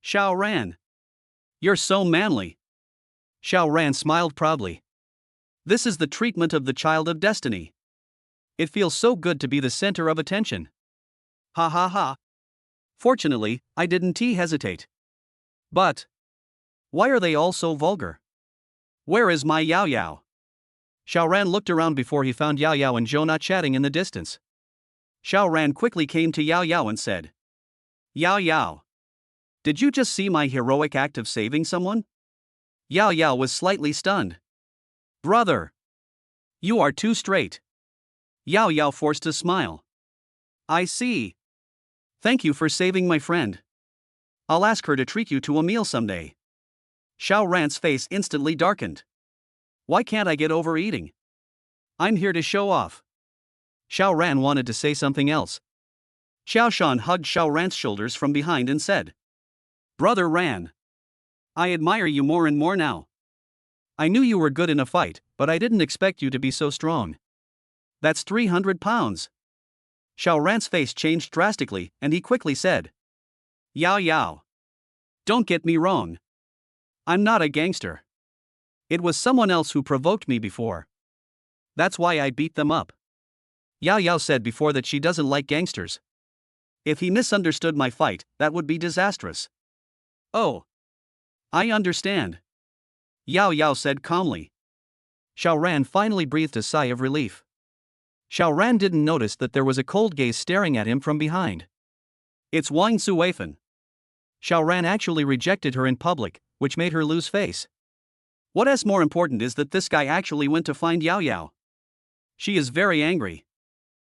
Xiao Ran. You're so manly. Xiao Ran smiled proudly. This is the treatment of the child of destiny. It feels so good to be the center of attention. Ha ha ha. Fortunately, I didn't hesitate. But why are they all so vulgar? Where is my Yao Yao? Xiao Ran looked around before he found Yao Yao and Jonah chatting in the distance. Xiao Ran quickly came to Yao Yao and said, Yao Yao. Did you just see my heroic act of saving someone? Yao Yao was slightly stunned. Brother. You are too straight. Yao Yao forced a smile. I see. Thank you for saving my friend. I'll ask her to treat you to a meal someday. Xiao Ran's face instantly darkened. Why can't I get over eating? I'm here to show off. Xiao Ran wanted to say something else. Xiao Shan hugged Xiao Ran's shoulders from behind and said, Brother Ran. I admire you more and more now. I knew you were good in a fight, but I didn't expect you to be so strong. That's 300 pounds. Xiao Ran's face changed drastically, and he quickly said, Yao Yao. Don't get me wrong. I'm not a gangster. It was someone else who provoked me before. That's why I beat them up. Yao Yao said before that she doesn't like gangsters. If he misunderstood my fight, that would be disastrous. Oh. I understand. Yao Yao said calmly. Xiao Ran finally breathed a sigh of relief. Xiao Ran didn't notice that there was a cold gaze staring at him from behind. It's Wang Suifan. Xiao Ran actually rejected her in public, which made her lose face. What is more important is that this guy actually went to find Yao Yao. She is very angry.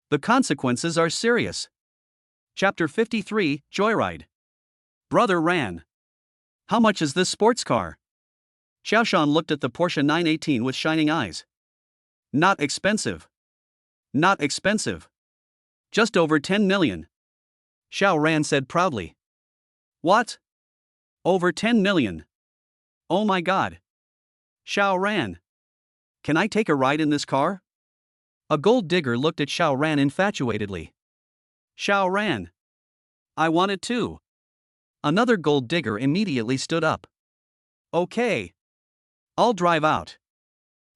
The consequences are serious. Chapter 53, Joyride. Brother Ran. How much is this sports car? Xiaoshan looked at the Porsche 918 with shining eyes. Not expensive. Not expensive. Just over 10 million. Xiao Ran said proudly. What? Over 10 million. Oh my god. Xiao Ran. Can I take a ride in this car? A gold digger looked at Xiao Ran infatuatedly. Xiao Ran. I want it too. Another gold digger immediately stood up. Okay. I'll drive out.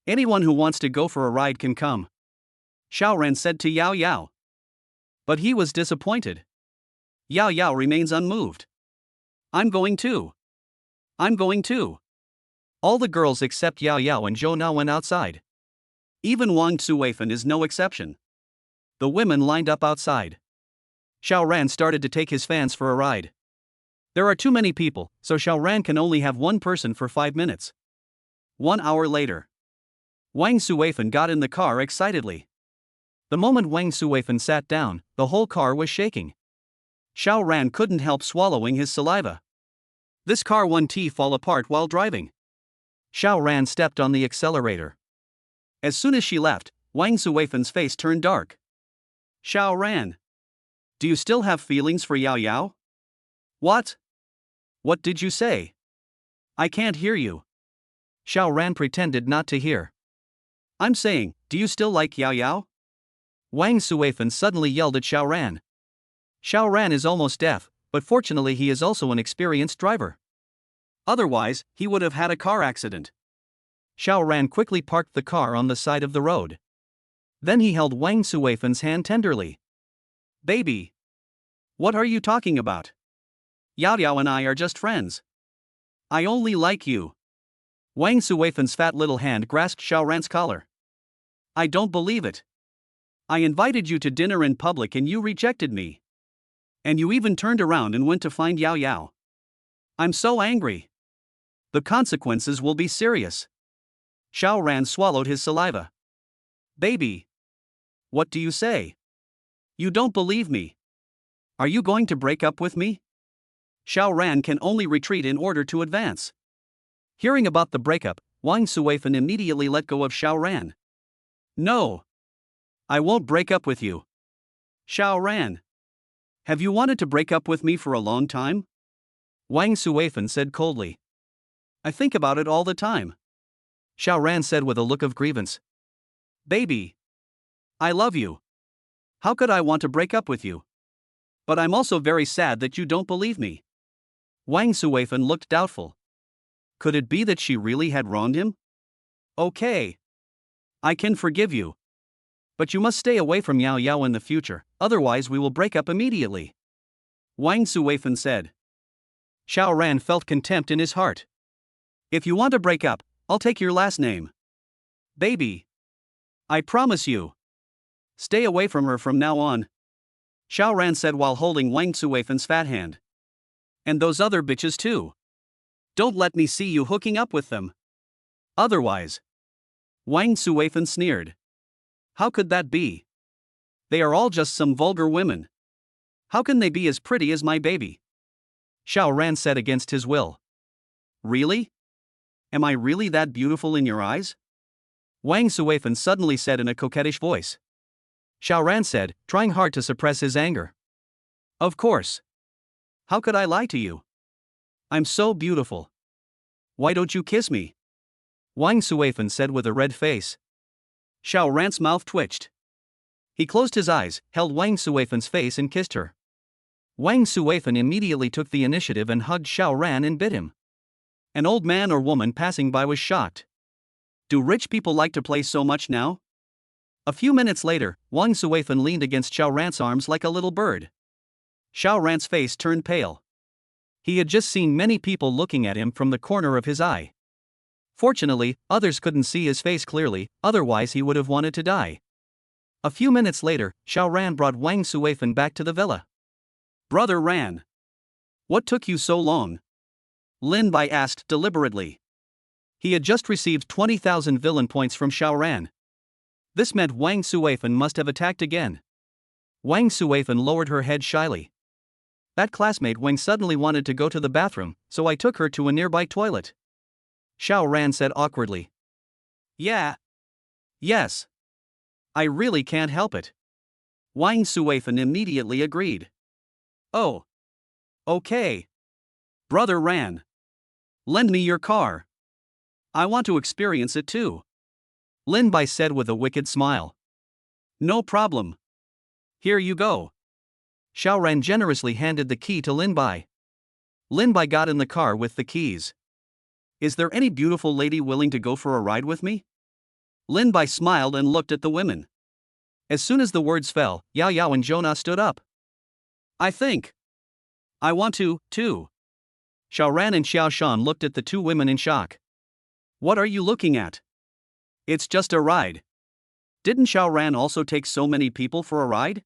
Anyone who wants to go for a ride can come. Xiao Ran said to Yao Yao. But he was disappointed. Yao Yao remains unmoved. I'm going too. I'm going too. All the girls except Yao Yao and Zhou Na went outside. Even Wang Suifan is no exception. The women lined up outside. Xiao Ran started to take his fans for a ride. There are too many people, so Xiao Ran can only have one person for 5 minutes. 1 hour later. Wang Suifan got in the car excitedly. The moment Wang Suifan sat down, the whole car was shaking. Xiao Ran couldn't help swallowing his saliva. This car won't fall apart while driving. Xiao Ran stepped on the accelerator. As soon as she left, Wang Suifan's face turned dark. Xiao Ran. Do you still have feelings for Yao Yao? What? What did you say? I can't hear you. Xiao Ran pretended not to hear. I'm saying, do you still like Yao Yao? Wang Suifan suddenly yelled at Xiao Ran. Xiao Ran is almost deaf, but fortunately he is also an experienced driver. Otherwise, he would have had a car accident. Xiao Ran quickly parked the car on the side of the road. Then he held Wang Suifan's hand tenderly. Baby. What are you talking about? Yao Yao and I are just friends. I only like you. Wang Suweifen's fat little hand grasped Xiao Ran's collar. I don't believe it. I invited you to dinner in public and you rejected me. And you even turned around and went to find Yao Yao. I'm so angry. The consequences will be serious. Xiao Ran swallowed his saliva. Baby. What do you say? You don't believe me. Are you going to break up with me? Xiao Ran can only retreat in order to advance. Hearing about the breakup, Wang Suweifen immediately let go of Xiao Ran. No. I won't break up with you. Xiao Ran. Have you wanted to break up with me for a long time? Wang Suweifen said coldly. I think about it all the time. Xiao Ran said with a look of grievance. Baby. I love you. How could I want to break up with you? But I'm also very sad that you don't believe me. Wang Suweifen looked doubtful. Could it be that she really had wronged him? Okay. I can forgive you. But you must stay away from Yao Yao in the future, otherwise we will break up immediately. Wang Suweifen said. Xiao Ran felt contempt in his heart. If you want to break up, I'll take your last name. Baby. I promise you. Stay away from her from now on. Xiao Ran said while holding Wang Suweifen's fat hand. And those other bitches too. Don't let me see you hooking up with them. Otherwise. Wang Suweifen sneered. How could that be? They are all just some vulgar women. How can they be as pretty as my baby? Xiao Ran said against his will. Really? Am I really that beautiful in your eyes? Wang Suweifen suddenly said in a coquettish voice. Xiao Ran said, trying hard to suppress his anger. Of course. How could I lie to you? I'm so beautiful. Why don't you kiss me? Wang Suweifen said with a red face. Xiao Ran's mouth twitched. He closed his eyes, held Wang Suweifen's face and kissed her. Wang Suweifen immediately took the initiative and hugged Xiao Ran and bit him. An old man or woman passing by was shocked. Do rich people like to play so much now? A few minutes later, Wang Suweifen leaned against Xiao Ran's arms like a little bird. Xiao Ran's face turned pale. He had just seen many people looking at him from the corner of his eye. Fortunately, others couldn't see his face clearly, otherwise he would have wanted to die. A few minutes later, Xiao Ran brought Wang Suweifen back to the villa. Brother Ran. What took you so long? Lin Bai asked deliberately. He had just received 20,000 villain points from Xiao Ran. This meant Wang Suweifen must have attacked again. Wang Suweifen lowered her head shyly. That classmate Wang suddenly wanted to go to the bathroom, so I took her to a nearby toilet. Xiao Ran said awkwardly. Yeah. Yes. I really can't help it. Wang Suweifen immediately agreed. Oh. Okay. Brother Ran. Lend me your car. I want to experience it too. Lin Bai said with a wicked smile. No problem. Here you go. Xiao Ran generously handed the key to Lin Bai. Lin Bai got in the car with the keys. Is there any beautiful lady willing to go for a ride with me? Lin Bai smiled and looked at the women. As soon as the words fell, Yao Yao and Jonah stood up. I think. I want to, too. Xiao Ran and Xiao Shan looked at the two women in shock. What are you looking at? It's just a ride. Didn't Xiao Ran also take so many people for a ride?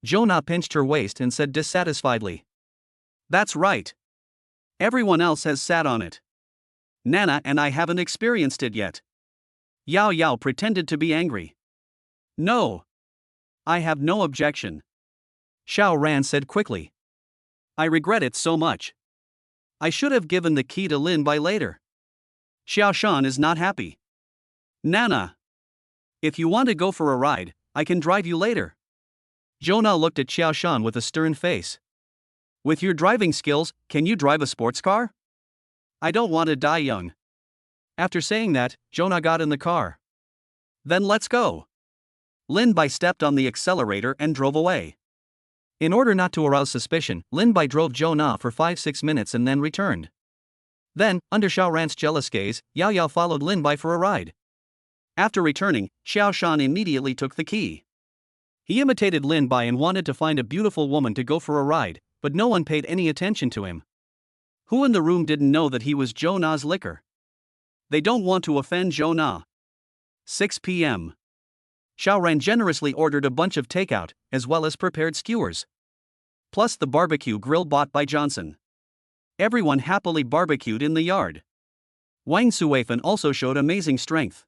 Jonah pinched her waist and said dissatisfiedly. That's right. Everyone else has sat on it. Nana and I haven't experienced it yet. Yao Yao pretended to be angry. No. I have no objection. Xiao Ran said quickly. I regret it so much. I should have given the key to Lin Bai later. Xiao Shan is not happy. Nana. If you want to go for a ride, I can drive you later. Jonah looked at Xiao Shan with a stern face. With your driving skills, can you drive a sports car? I don't want to die young. After saying that, Jonah got in the car. Then let's go. Lin Bai stepped on the accelerator and drove away. In order not to arouse suspicion, Lin Bai drove Jonah for 5-6 minutes and then returned. Then, under Xiao Ran's jealous gaze, Yao Yao followed Lin Bai for a ride. After returning, Xiao Shan immediately took the key. He imitated Lin Bai and wanted to find a beautiful woman to go for a ride, but no one paid any attention to him. Who in the room didn't know that he was Zhou Na's liquor? They don't want to offend Zhou Na. 6 p.m. Xiaoran generously ordered a bunch of takeout, as well as prepared skewers. Plus the barbecue grill bought by Johnson. Everyone happily barbecued in the yard. Wang Suifan also showed amazing strength.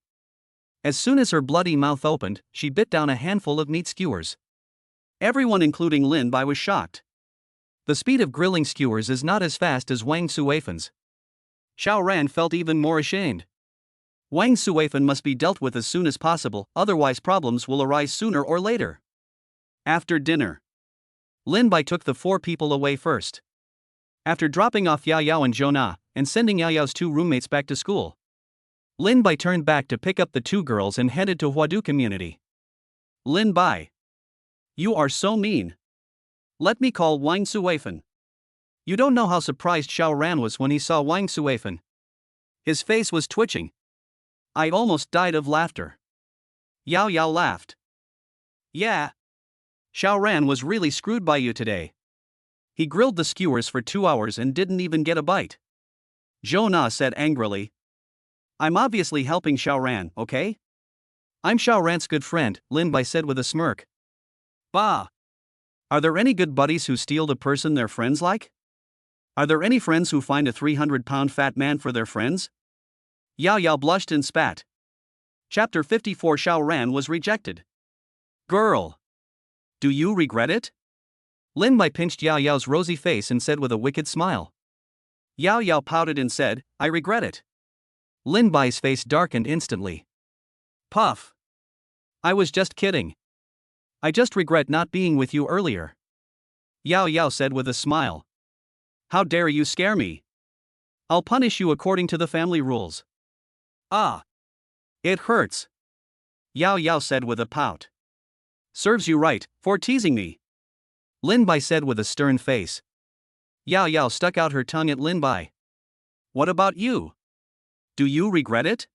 As soon as her bloody mouth opened, she bit down a handful of meat skewers. Everyone including Lin Bai was shocked. The speed of grilling skewers is not as fast as Wang Suifan's. Xiaoran felt even more ashamed. Wang Suifan must be dealt with as soon as possible, otherwise problems will arise sooner or later. After dinner, Lin Bai took the 4 people away first. After dropping off Yao Yao and Zhou Na, and sending Yao Yao's 2 roommates back to school, Lin Bai turned back to pick up the 2 girls and headed to Huadu community. Lin Bai, you are so mean. Let me call Wang Suifan. You don't know how surprised Xiaoran was when he saw Wang Suifan. His face was twitching. I almost died of laughter. Yao Yao laughed. Yeah. Xiaoran was really screwed by you today. He grilled the skewers for 2 hours and didn't even get a bite. Zhou Na said angrily. I'm obviously helping Xiaoran, okay? I'm Xiaoran's good friend, Lin Bai said with a smirk. Bah! Are there any good buddies who steal the person their friends like? Are there any friends who find a 300-pound fat man for their friends? Yao Yao blushed and spat. Chapter 54 Xiaoran was rejected. Girl! Do you regret it? Lin Bai pinched Yao Yao's rosy face and said with a wicked smile. Yao Yao pouted and said, I regret it. Lin Bai's face darkened instantly. Puff! I was just kidding. I just regret not being with you earlier. Yao Yao said with a smile. How dare you scare me? I'll punish you according to the family rules. Ah! It hurts. Yao Yao said with a pout. Serves you right, for teasing me. Lin Bai said with a stern face. Yao Yao stuck out her tongue at Lin Bai. What about you? Do you regret it?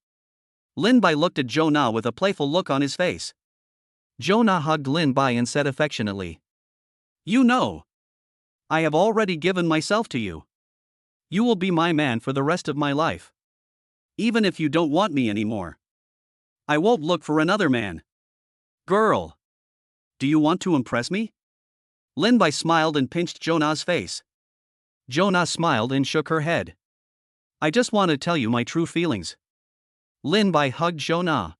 Lin Bai looked at Zhou Na with a playful look on his face. Zhou Na hugged Lin Bai and said affectionately. You know. I have already given myself to you. You will be my man for the rest of my life. Even if you don't want me anymore. I won't look for another man. Girl. Do you want to impress me? Lin Bai smiled and pinched Zhou Na's face. Zhou Na smiled and shook her head. I just want to tell you my true feelings. Lin Bai hugged Zhou Na.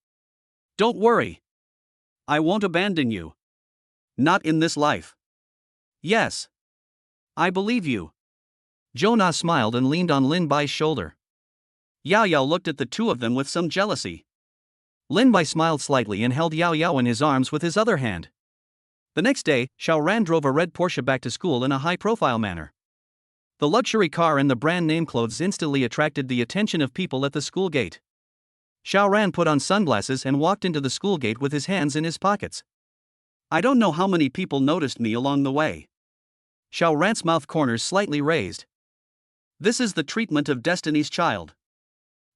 Don't worry. I won't abandon you. Not in this life. Yes. I believe you. Zhou Na smiled and leaned on Lin Bai's shoulder. Yao Yao looked at the two of them with some jealousy. Lin Bai smiled slightly and held Yao Yao in his arms with his other hand. The next day, Xiaoran drove a red Porsche back to school in a high-profile manner. The luxury car and the brand-name clothes instantly attracted the attention of people at the school gate. Xiaoran put on sunglasses and walked into the school gate with his hands in his pockets. I don't know how many people noticed me along the way. Xiaoran's mouth corners slightly raised. This is the treatment of Destiny's Child.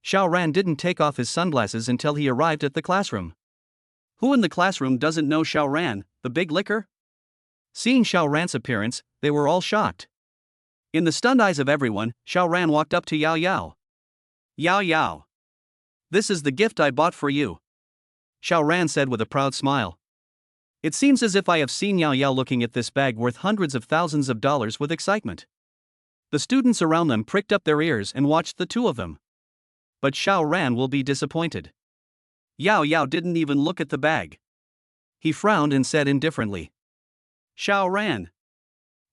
Xiaoran didn't take off his sunglasses until he arrived at the classroom. Who in the classroom doesn't know Xiaoran, the big licker? Seeing Xiaoran's appearance, they were all shocked. In the stunned eyes of everyone, Xiaoran walked up to Yao Yao. Yao Yao. This is the gift I bought for you. Xiaoran said with a proud smile. It seems as if I have seen Yao Yao looking at this bag worth hundreds of thousands of dollars with excitement. The students around them pricked up their ears and watched the two of them. But Xiaoran will be disappointed. Yao Yao didn't even look at the bag. He frowned and said indifferently. Xiaoran.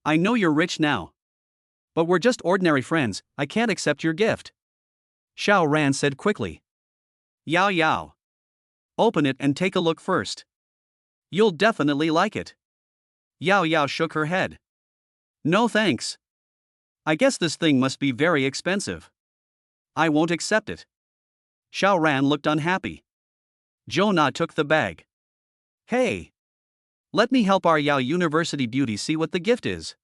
I know you're rich now. But we're just ordinary friends, I can't accept your gift. Xiaoran said quickly. Yao Yao. Open it and take a look first. You'll definitely like it. Yao Yao shook her head. No thanks. I guess this thing must be very expensive. I won't accept it. Xiaoran looked unhappy. Zhou Na took the bag. Hey! Let me help our Yao University beauty see what the gift is.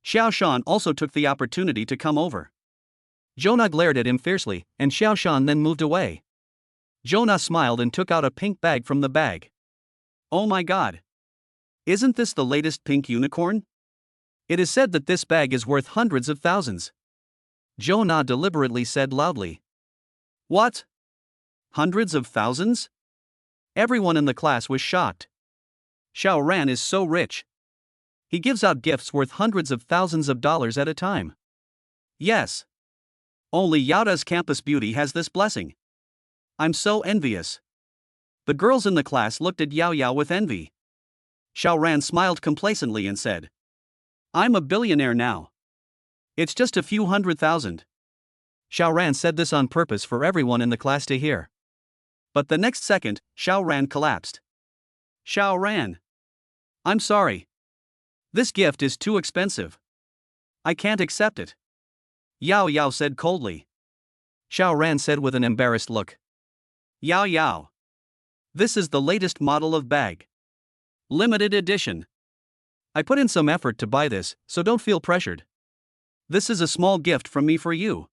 Xiao Shan also took the opportunity to come over. Zhou Na glared at him fiercely, and Xiao Shan then moved away. Zhou Na smiled and took out a pink bag from the bag. Oh my god! Isn't this the latest pink unicorn? It is said that this bag is worth hundreds of thousands. Zhou Na deliberately said loudly. What? Hundreds of thousands? Everyone in the class was shocked. Xiao Ran is so rich. He gives out gifts worth hundreds of thousands of dollars at a time. Yes. Only Yaoda's campus beauty has this blessing. I'm so envious. The girls in the class looked at Yao Yao with envy. Xiao Ran smiled complacently and said, I'm a billionaire now. It's just a few 100,000. Xiao Ran said this on purpose for everyone in the class to hear. But the next second, Xiao Ran collapsed. Xiao Ran. I'm sorry. This gift is too expensive. I can't accept it. Yao Yao said coldly. Xiao Ran said with an embarrassed look. Yao Yao. This is the latest model of bag. Limited edition. I put in some effort to buy this, so don't feel pressured. This is a small gift from me for you.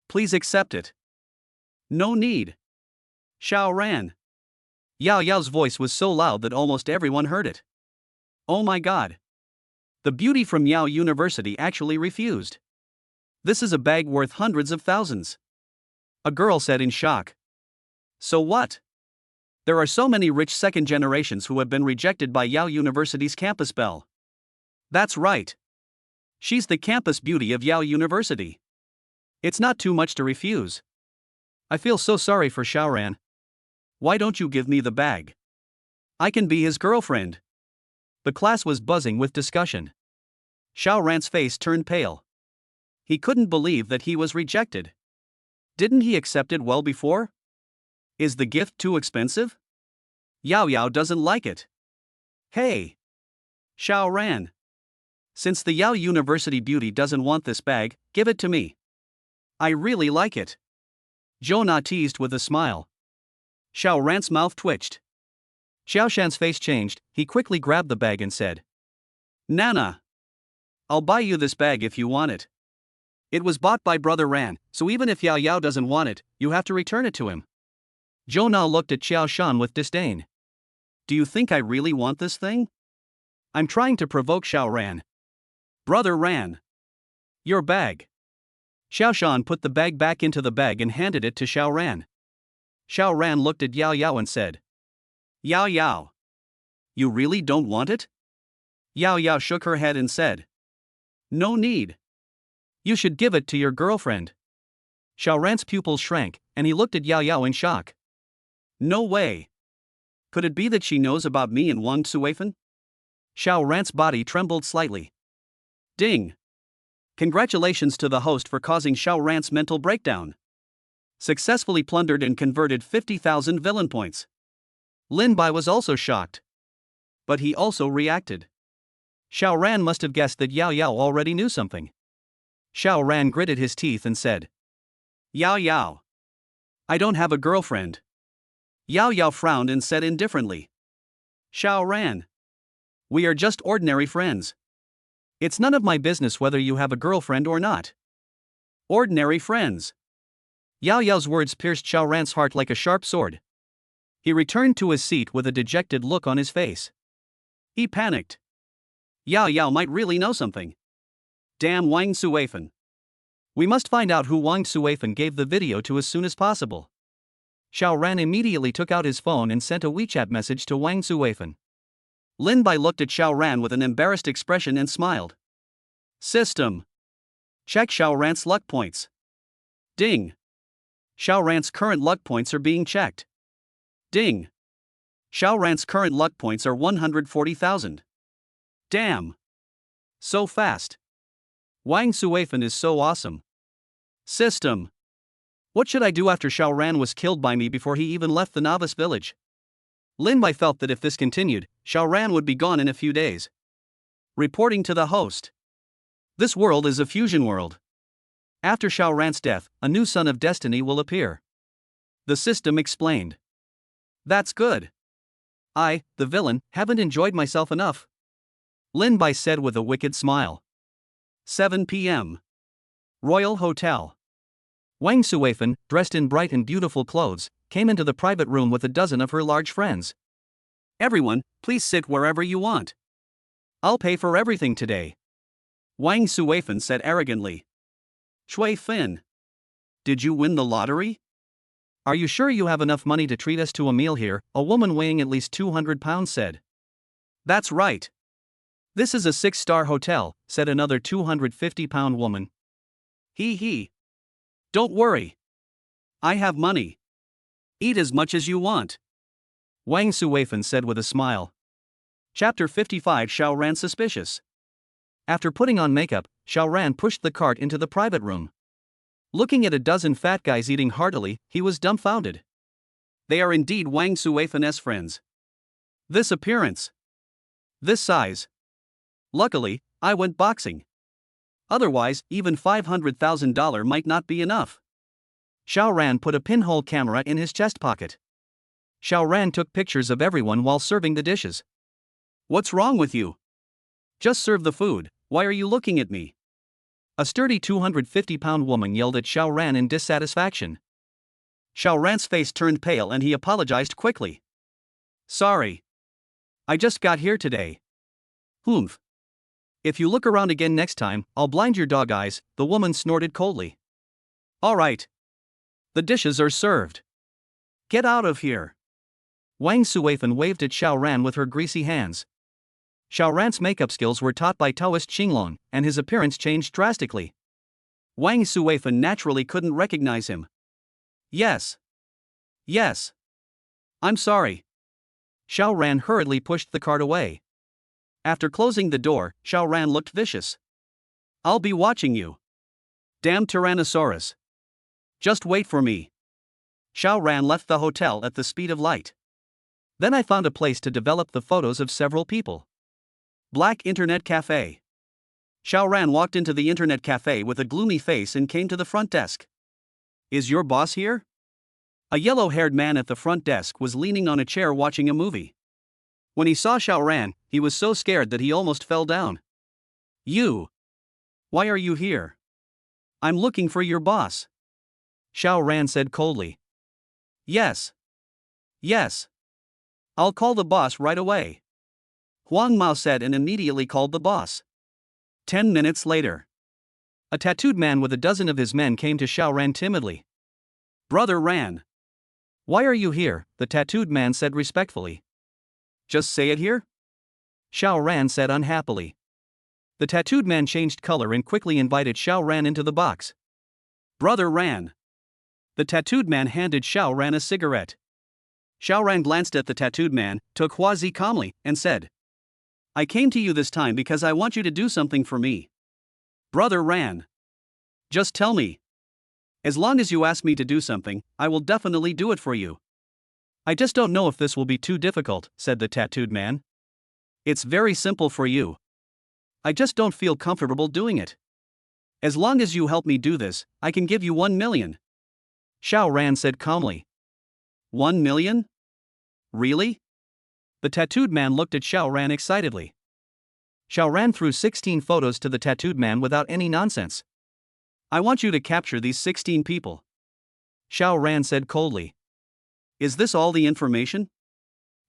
Please accept it. No need. Xiao Ran. Yao Yao's voice was so loud that almost everyone heard it. Oh my god. The beauty from Yao University actually refused. This is a bag worth hundreds of thousands. A girl said in shock. So what? There are so many rich second generations who have been rejected by Yao University's campus belle. That's right. She's the campus beauty of Yao University. It's not too much to refuse. I feel so sorry for Xiao Ran. Why don't you give me the bag? I can be his girlfriend. The class was buzzing with discussion. Xiao Ran's face turned pale. He couldn't believe that he was rejected. Didn't he accept it well before? Is the gift too expensive? Yao Yao doesn't like it. Hey! Xiao Ran. Since the Yao University beauty doesn't want this bag, give it to me. I really like it. Zhou Na teased with a smile. Xiao Ran's mouth twitched. Xiao Shan's face changed. He quickly grabbed the bag and said, Nana. I'll buy you this bag if you want it. It was bought by Brother Ran, so even if Yao Yao doesn't want it, you have to return it to him. Zhou Na looked at Xiao Shan with disdain. Do you think I really want this thing? I'm trying to provoke Xiao Ran. Brother Ran. Your bag. Xiao Shan put the bag back into the bag and handed it to Xiao Ran. Xiao Ran looked at Yao Yao and said, Yao Yao. You really don't want it? Yao Yao shook her head and said, No need. You should give it to your girlfriend. Xiao Ran's pupils shrank, and he looked at Yao Yao in shock. No way. Could it be that she knows about me and Wang Suifan? Xiao Ran's body trembled slightly. Ding. Congratulations to the host for causing Xiao Ran's mental breakdown. Successfully plundered and converted 50,000 villain points. Lin Bai was also shocked. But he also reacted. Xiao Ran must have guessed that Yao Yao already knew something. Xiao Ran gritted his teeth and said, Yao Yao. I don't have a girlfriend. Yao Yao frowned and said indifferently. Xiao Ran. We are just ordinary friends. It's none of my business whether you have a girlfriend or not. Ordinary friends. Yao Yao's words pierced Xiao Ran's heart like a sharp sword. He returned to his seat with a dejected look on his face. He panicked. Yao Yao might really know something. Damn Wang Suifan. We must find out who Wang Suifan gave the video to as soon as possible. Xiao Ran immediately took out his phone and sent a WeChat message to Wang Suifan. Lin Bai looked at Xiao Ran with an embarrassed expression and smiled. System. Check Xiao Ran's luck points. Ding. Xiao Ran's current luck points are being checked. Ding. Xiao Ran's current luck points are 140,000. Damn. So fast. Wang Suifan is so awesome. System. What should I do after Xiao Ran was killed by me before he even left the novice village? Lin Bai felt that if this continued, Xiao Ran would be gone in a few days. Reporting to the host. This world is a fusion world. After Xiao Ran's death, a new son of destiny will appear. The system explained. That's good. I, the villain, haven't enjoyed myself enough. Lin Bai said with a wicked smile. 7 p.m. Royal Hotel. Wang Suifan, dressed in bright and beautiful clothes, came into the private room with a dozen of her large friends. Everyone, please sit wherever you want. I'll pay for everything today. Wang Suifan said arrogantly. Shui Fin. Did you win the lottery? Are you sure you have enough money to treat us to a meal here? A woman weighing at least 200 pounds said. That's right. This is a 6-star hotel, said another 250-pound woman. He. Don't worry. I have money. Eat as much as you want. Wang Suifan said with a smile. Chapter 55. Xiao Ran suspicious. After putting on makeup, Xiao Ran pushed the cart into the private room. Looking at a dozen fat guys eating heartily, he was dumbfounded. They are indeed Wang Suifan's friends. This appearance. This size. Luckily, I went boxing. Otherwise, even $500,000 might not be enough. Xiao Ran put a pinhole camera in his chest pocket. Xiao Ran took pictures of everyone while serving the dishes. What's wrong with you? Just serve the food, why are you looking at me? A sturdy 250-pound woman yelled at Xiao Ran in dissatisfaction. Xiao Ran's face turned pale and he apologized quickly. Sorry. I just got here today. Humph. If you look around again next time, I'll blind your dog eyes, the woman snorted coldly. All right. The dishes are served. Get out of here. Wang Suifan waved at Xiao Ran with her greasy hands. Xiao Ran's makeup skills were taught by Taoist Xinglong, and his appearance changed drastically. Wang Suifan naturally couldn't recognize him. Yes. I'm sorry. Xiao Ran hurriedly pushed the cart away. After closing the door, Xiao Ran looked vicious. I'll be watching you. Damn Tyrannosaurus. Just wait for me. Xiao Ran left the hotel at the speed of light. Then I found a place to develop the photos of several people. Black Internet Cafe. Xiao Ran walked into the Internet Cafe with a gloomy face and came to the front desk. Is your boss here? A yellow-haired man at the front desk was leaning on a chair watching a movie. When he saw Xiao Ran, he was so scared that he almost fell down. You. Why are you here? I'm looking for your boss. Xiao Ran said coldly. Yes. I'll call the boss right away. Huang Mao said and immediately called the boss. 10 minutes later. A tattooed man with a dozen of his men came to Xiao Ran timidly. Brother Ran. Why are you here? The tattooed man said respectfully. Just say it here? Xiao Ran said unhappily. The tattooed man changed color and quickly invited Xiao Ran into the box. Brother Ran. The tattooed man handed Xiao Ran a cigarette. Xiao Ran glanced at the tattooed man, took Huazi calmly, and said, I came to you this time because I want you to do something for me. Brother Ran. Just tell me. As long as you ask me to do something, I will definitely do it for you. I just don't know if this will be too difficult, said the tattooed man. It's very simple for you. I just don't feel comfortable doing it. As long as you help me do this, I can give you 1 million. Xiao Ran said calmly. 1 million? Really? The tattooed man looked at Xiao Ran excitedly. Xiao Ran threw 16 photos to the tattooed man without any nonsense. I want you to capture these 16 people. Xiao Ran said coldly. Is this all the information?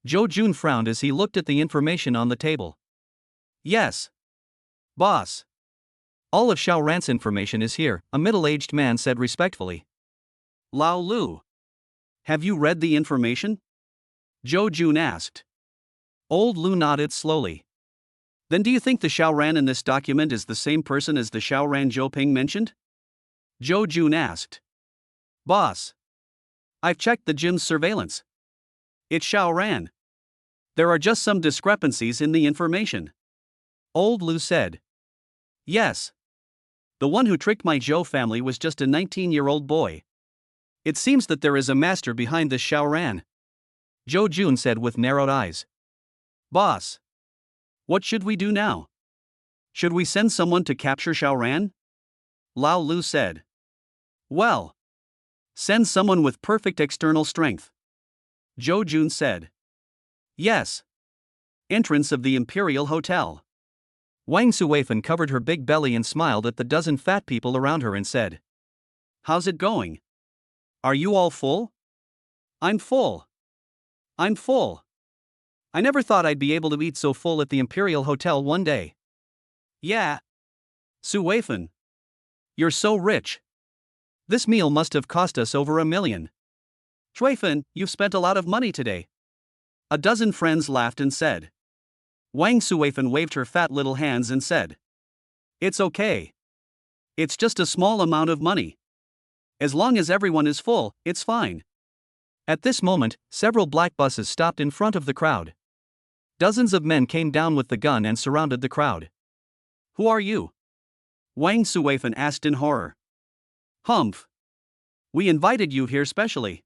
Zhou Jun frowned as he looked at the information on the table. Yes. Boss. All of Xiao Ran's information is here, a middle-aged man said respectfully. Lao Lu. Have you read the information? Zhou Jun asked. Old Lu nodded slowly. Then do you think the Xiao Ran in this document is the same person as the Xiao Ran Zhou Ping mentioned? Zhou Jun asked. Boss. I've checked the gym's surveillance. It's Xiao Ran. There are just some discrepancies in the information. Old Lu said. Yes. The one who tricked my Zhou family was just a 19-year-old boy. It seems that there is a master behind this Xiao Ran. Zhou Jun said with narrowed eyes. Boss. What should we do now? Should we send someone to capture Xiao Ran? Lao Lu said. Well. Send someone with perfect external strength. Zhou Jun said. Yes. Entrance of the Imperial Hotel. Wang Suifan covered her big belly and smiled at the dozen fat people around her and said. How's it going? Are you all full? I'm full. I never thought I'd be able to eat so full at the Imperial Hotel one day. Yeah. Su Weifan. You're so rich. This meal must have cost us over $1 million. Shuifan, you've spent a lot of money today. A dozen friends laughed and said. Wang Suifan waved her fat little hands and said. It's okay. It's just a small amount of money. As long as everyone is full, it's fine. At this moment, several black buses stopped in front of the crowd. Dozens of men came down with the gun and surrounded the crowd. Who are you? Wang Suifan asked in horror. Humph. We invited you here specially.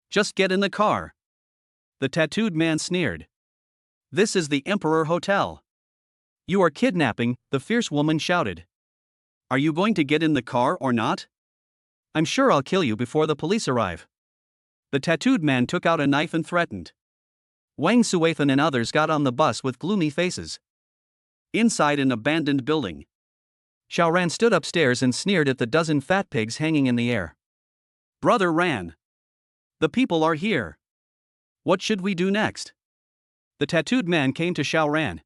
Just get in the car. The tattooed man sneered. This is the Emperor Hotel. You are kidnapping, the fierce woman shouted. Are you going to get in the car or not? I'm sure I'll kill you before the police arrive. The tattooed man took out a knife and threatened. Wang Suifan and others got on the bus with gloomy faces. Inside an abandoned building, Xiaoran stood upstairs and sneered at the dozen fat pigs hanging in the air. Brother Ran. The people are here. What should we do next? The tattooed man came to Xiaoran.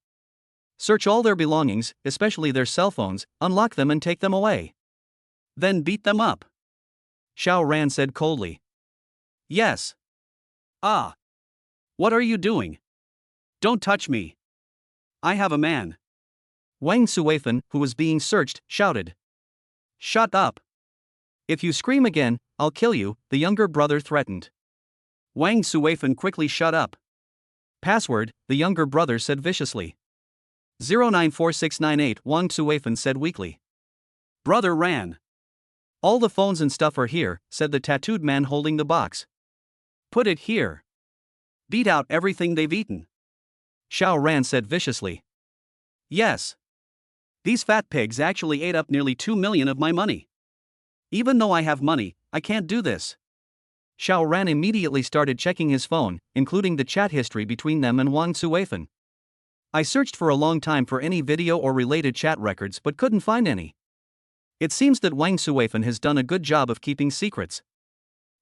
Search all their belongings, especially their cell phones, unlock them and take them away. Then beat them up. Xiaoran said coldly. Yes. Ah. What are you doing? Don't touch me. I have a man. Wang Suifan, who was being searched, shouted. Shut up. If you scream again, I'll kill you, the younger brother threatened. Wang Suifan quickly shut up. Password, the younger brother said viciously. 094698, Wang Suifan said weakly. Brother Ran. All the phones and stuff are here, said the tattooed man holding the box. Put it here. Beat out everything they've eaten. Xiao Ran said viciously. Yes. These fat pigs actually ate up nearly 2 million of my money. Even though I have money, I can't do this. Xiao Ran immediately started checking his phone, including the chat history between them and Wang Suifan. I searched for a long time for any video or related chat records but couldn't find any. It seems that Wang Suifan has done a good job of keeping secrets.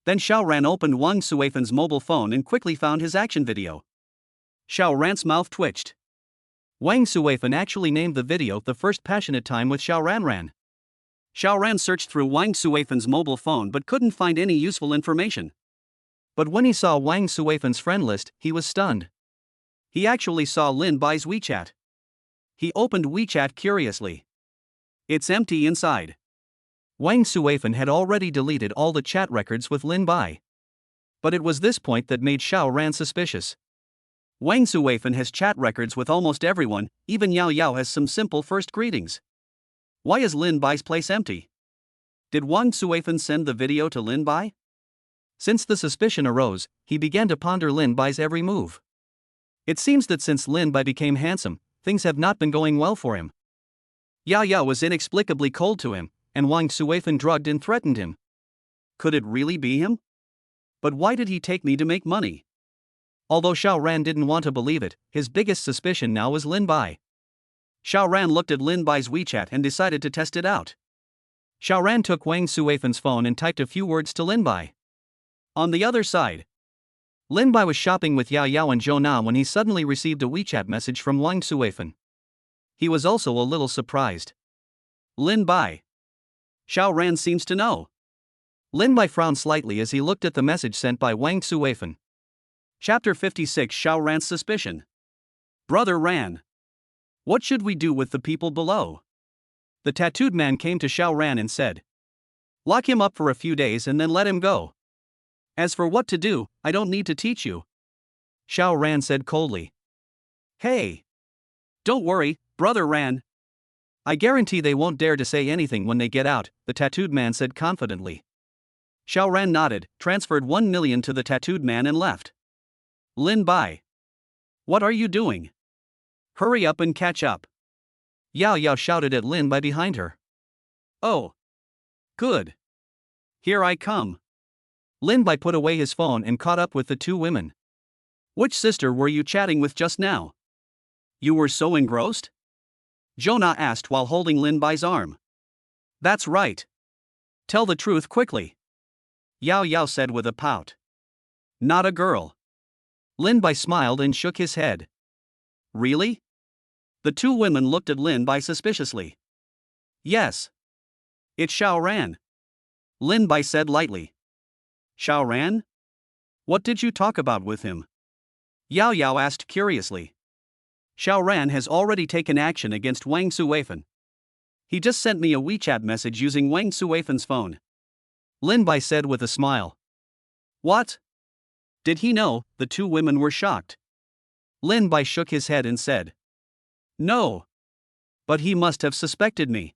Then Xiao Ran opened Wang Suifan's mobile phone and quickly found his action video. Xiao Ran's mouth twitched. Wang Suifan actually named the video The First Passionate Time with Xiao Ran. Xiao Ran searched through Wang Suifan's mobile phone but couldn't find any useful information. But when he saw Wang Suifan's friend list, he was stunned. He actually saw Lin Bai's WeChat. He opened WeChat curiously. It's empty inside. Wang Suifan had already deleted all the chat records with Lin Bai. But it was this point that made Xiao Ran suspicious. Wang Suifan has chat records with almost everyone, even Yao Yao has some simple first greetings. Why is Lin Bai's place empty? Did Wang Suifan send the video to Lin Bai? Since the suspicion arose, he began to ponder Lin Bai's every move. It seems that since Lin Bai became handsome, things have not been going well for him. Yao Yao was inexplicably cold to him, and Wang Suifan drugged and threatened him. Could it really be him? But why did he take me to make money? Although Xiao Ran didn't want to believe it, his biggest suspicion now was Lin Bai. Xiao Ran looked at Lin Bai's WeChat and decided to test it out. Xiao Ran took Wang Suifan's phone and typed a few words to Lin Bai. On the other side, Lin Bai was shopping with Yao Yao and Zhou Na when he suddenly received a WeChat message from Wang Suifan. He was also a little surprised. Lin Bai. Xiao Ran seems to know. Lin Bai frowned slightly as he looked at the message sent by Wang Suifan. Chapter 56, Xiao Ran's suspicion. Brother Ran. What should we do with the people below? The tattooed man came to Xiao Ran and said. Lock him up for a few days and then let him go. As for what to do, I don't need to teach you. Xiao Ran said coldly. Hey. Don't worry, Brother Ran. I guarantee they won't dare to say anything when they get out, the tattooed man said confidently. Xiao Ran nodded, transferred 1 million to the tattooed man and left. Lin Bai. What are you doing? Hurry up and catch up. Yao Yao shouted at Lin Bai behind her. Oh. Good. Here I come. Lin Bai put away his phone and caught up with the two women. Which sister were you chatting with just now? You were so engrossed? Zhou Na asked while holding Lin Bai's arm. That's right. Tell the truth quickly. Yao Yao said with a pout. Not a girl. Lin Bai smiled and shook his head. Really? The two women looked at Lin Bai suspiciously. Yes. It's Xiao Ran. Lin Bai said lightly. Xiao Ran? What did you talk about with him? Yao Yao asked curiously. Xiao Ran has already taken action against Wang Suifan. He just sent me a WeChat message using Wang Suifan's phone. Lin Bai said with a smile. What? Did he know? The two women were shocked. Lin Bai shook his head and said. No. But he must have suspected me.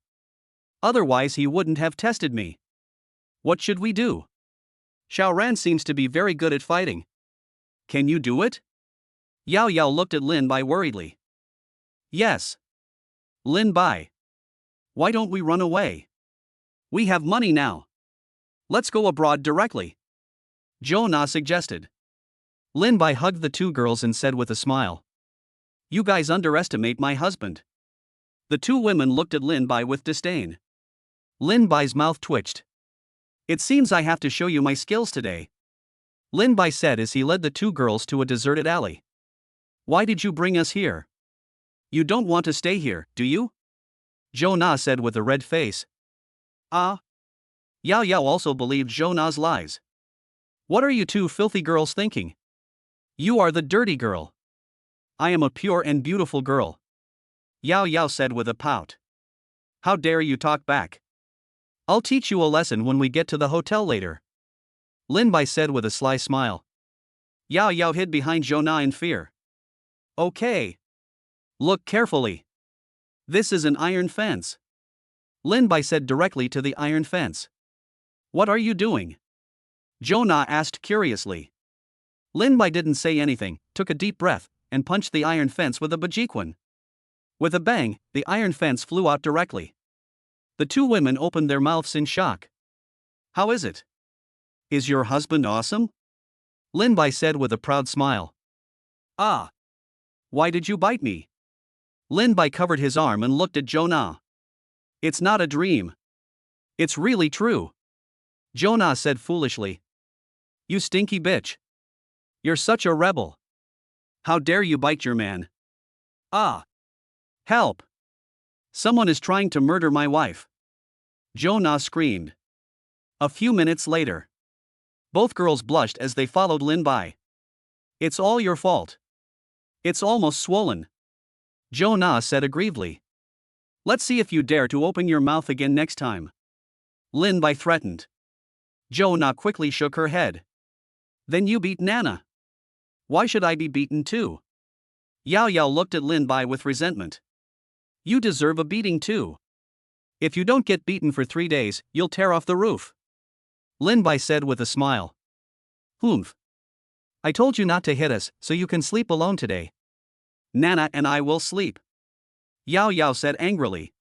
Otherwise he wouldn't have tested me. What should we do? Xiao Ran seems to be very good at fighting. Can you do it? Yao Yao looked at Lin Bai worriedly. Yes. Lin Bai. Why don't we run away? We have money now. Let's go abroad directly. Zhou Na suggested. Lin Bai hugged the two girls and said with a smile. You guys underestimate my husband. The two women looked at Lin Bai with disdain. Lin Bai's mouth twitched. It seems I have to show you my skills today. Lin Bai said as he led the two girls to a deserted alley. Why did you bring us here? You don't want to stay here, do you? Zhou Na said with a red face. Ah. Yao Yao also believed Zhou Na's lies. What are you two filthy girls thinking? You are the dirty girl. I am a pure and beautiful girl. Yao Yao said with a pout. How dare you talk back? I'll teach you a lesson when we get to the hotel later. Lin Bai said with a sly smile. Yao Yao hid behind Zhou Na in fear. Okay. Look carefully. This is an iron fence. Lin Bai said directly to the iron fence. What are you doing? Zhou Na asked curiously. Lin Bai didn't say anything, took a deep breath, and punched the iron fence with a bajiquan. With a bang, the iron fence flew out directly. The two women opened their mouths in shock. How is it? Is your husband awesome? Lin Bai said with a proud smile. Ah. Why did you bite me? Lin Bai covered his arm and looked at Zhou Na. It's not a dream. It's really true. Zhou Na said foolishly. You stinky bitch. You're such a rebel. How dare you bite your man? Ah. Help. Someone is trying to murder my wife. Zhou Na screamed. A few minutes later. Both girls blushed as they followed Lin Bai. It's all your fault. It's almost swollen. Zhou Na said aggrievedly. Let's see if you dare to open your mouth again next time. Lin Bai threatened. Zhou Na quickly shook her head. Then you beat Nana. Why should I be beaten too? Yao Yao looked at Lin Bai with resentment. You deserve a beating too. If you don't get beaten for 3 days, you'll tear off the roof. Lin Bai said with a smile. Humph. I told you not to hit us, so you can sleep alone today. Nana and I will sleep. Yao Yao said angrily.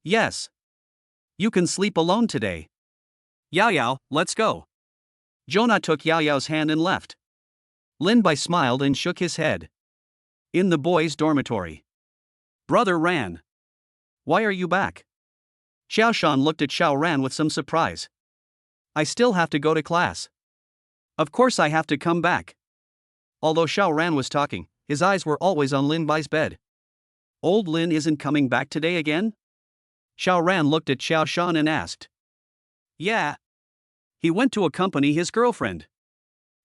Yes. You can sleep alone today. Yao Yao, let's go. Zhou Na took Yao Yao's hand and left. Lin Bai smiled and shook his head. In the boys' dormitory. Brother Ran. Why are you back? Xiao Shan looked at Xiao Ran with some surprise. I still have to go to class. Of course I have to come back. Although Xiao Ran was talking, his eyes were always on Lin Bai's bed. Old Lin isn't coming back today again? Xiao Ran looked at Xiao Shan and asked. Yeah. He went to accompany his girlfriend.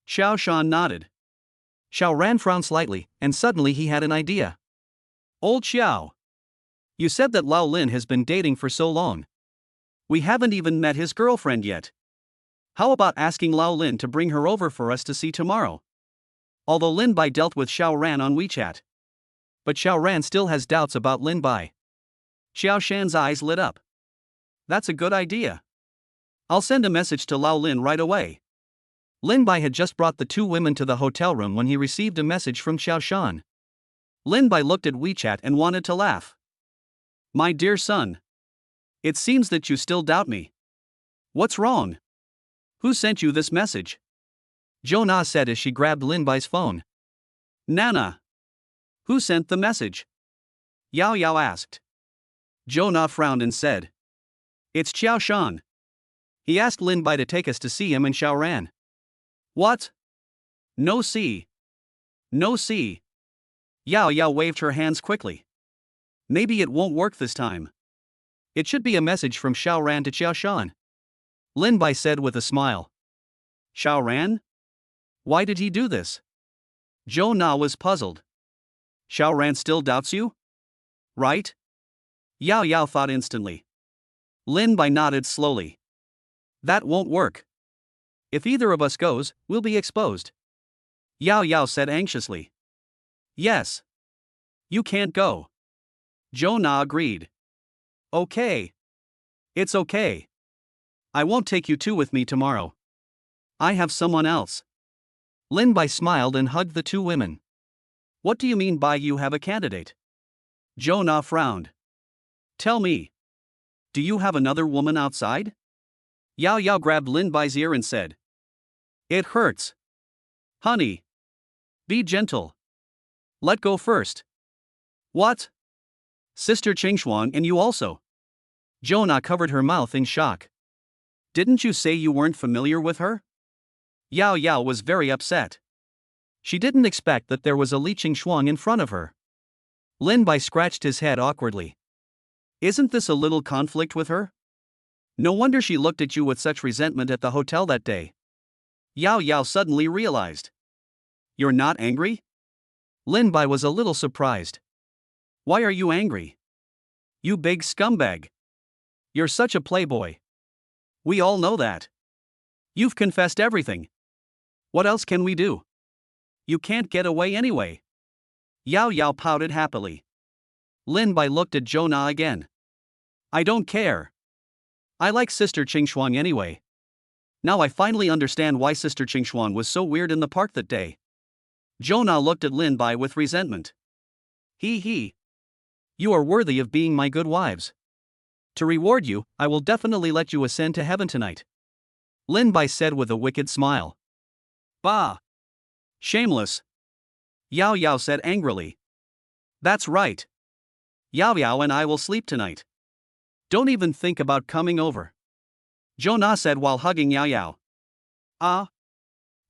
Xiao Shan nodded. Xiao Ran frowned slightly, and suddenly he had an idea. Old Xiao. You said that Lao Lin has been dating for so long. We haven't even met his girlfriend yet. How about asking Lao Lin to bring her over for us to see tomorrow? Although Lin Bai dealt with Xiao Ran on WeChat. But Xiao Ran still has doubts about Lin Bai. Xiao Shan's eyes lit up. That's a good idea. I'll send a message to Lao Lin right away. Lin Bai had just brought the two women to the hotel room when he received a message from Xiao Shan. Lin Bai looked at WeChat and wanted to laugh. My dear son. It seems that you still doubt me. What's wrong? Who sent you this message? Zhou Na said as she grabbed Lin Bai's phone. Nana. Who sent the message? Yao Yao asked. Zhou Na frowned and said. It's Xiao Shan. He asked Lin Bai to take us to see him and Xiao Ran. What? No see. No see. Yao Yao waved her hands quickly. Maybe it won't work this time. It should be a message from Xiao Ran to Xiao Shan. Lin Bai said with a smile. Xiao Ran? Why did he do this? Zhou Na was puzzled. Xiao Ran still doubts you? Right? Yao Yao thought instantly. Lin Bai nodded slowly. That won't work. If either of us goes, we'll be exposed. Yao Yao said anxiously. Yes. You can't go. Zhou Na agreed. Okay. It's okay. I won't take you two with me tomorrow. I have someone else. Lin Bai smiled and hugged the two women. What do you mean by you have a candidate? Zhou Na frowned. Tell me. Do you have another woman outside? Yao Yao grabbed Lin Bai's ear and said. It hurts. Honey. Be gentle. Let go first. What? Sister Qingshuang and you also? Zhou Na covered her mouth in shock. Didn't you say you weren't familiar with her? Yao Yao was very upset. She didn't expect that there was a Li Qingshuang in front of her. Lin Bai scratched his head awkwardly. Isn't this a little conflict with her? No wonder she looked at you with such resentment at the hotel that day. Yao Yao suddenly realized. You're not angry? Lin Bai was a little surprised. Why are you angry? You big scumbag. You're such a playboy. We all know that. You've confessed everything. What else can we do? You can't get away anyway. Yao Yao pouted happily. Lin Bai looked at Zhou Na again. I don't care. I like Sister Qingshuang anyway. Now I finally understand why Sister Qingshuang was so weird in the park that day. Zhou Na looked at Lin Bai with resentment. He. You are worthy of being my good wives. To reward you, I will definitely let you ascend to heaven tonight. Lin Bai said with a wicked smile. Bah! Shameless! Yao Yao said angrily. That's right. Yao Yao and I will sleep tonight. Don't even think about coming over. Zhou Na said while hugging Yao Yao. Ah?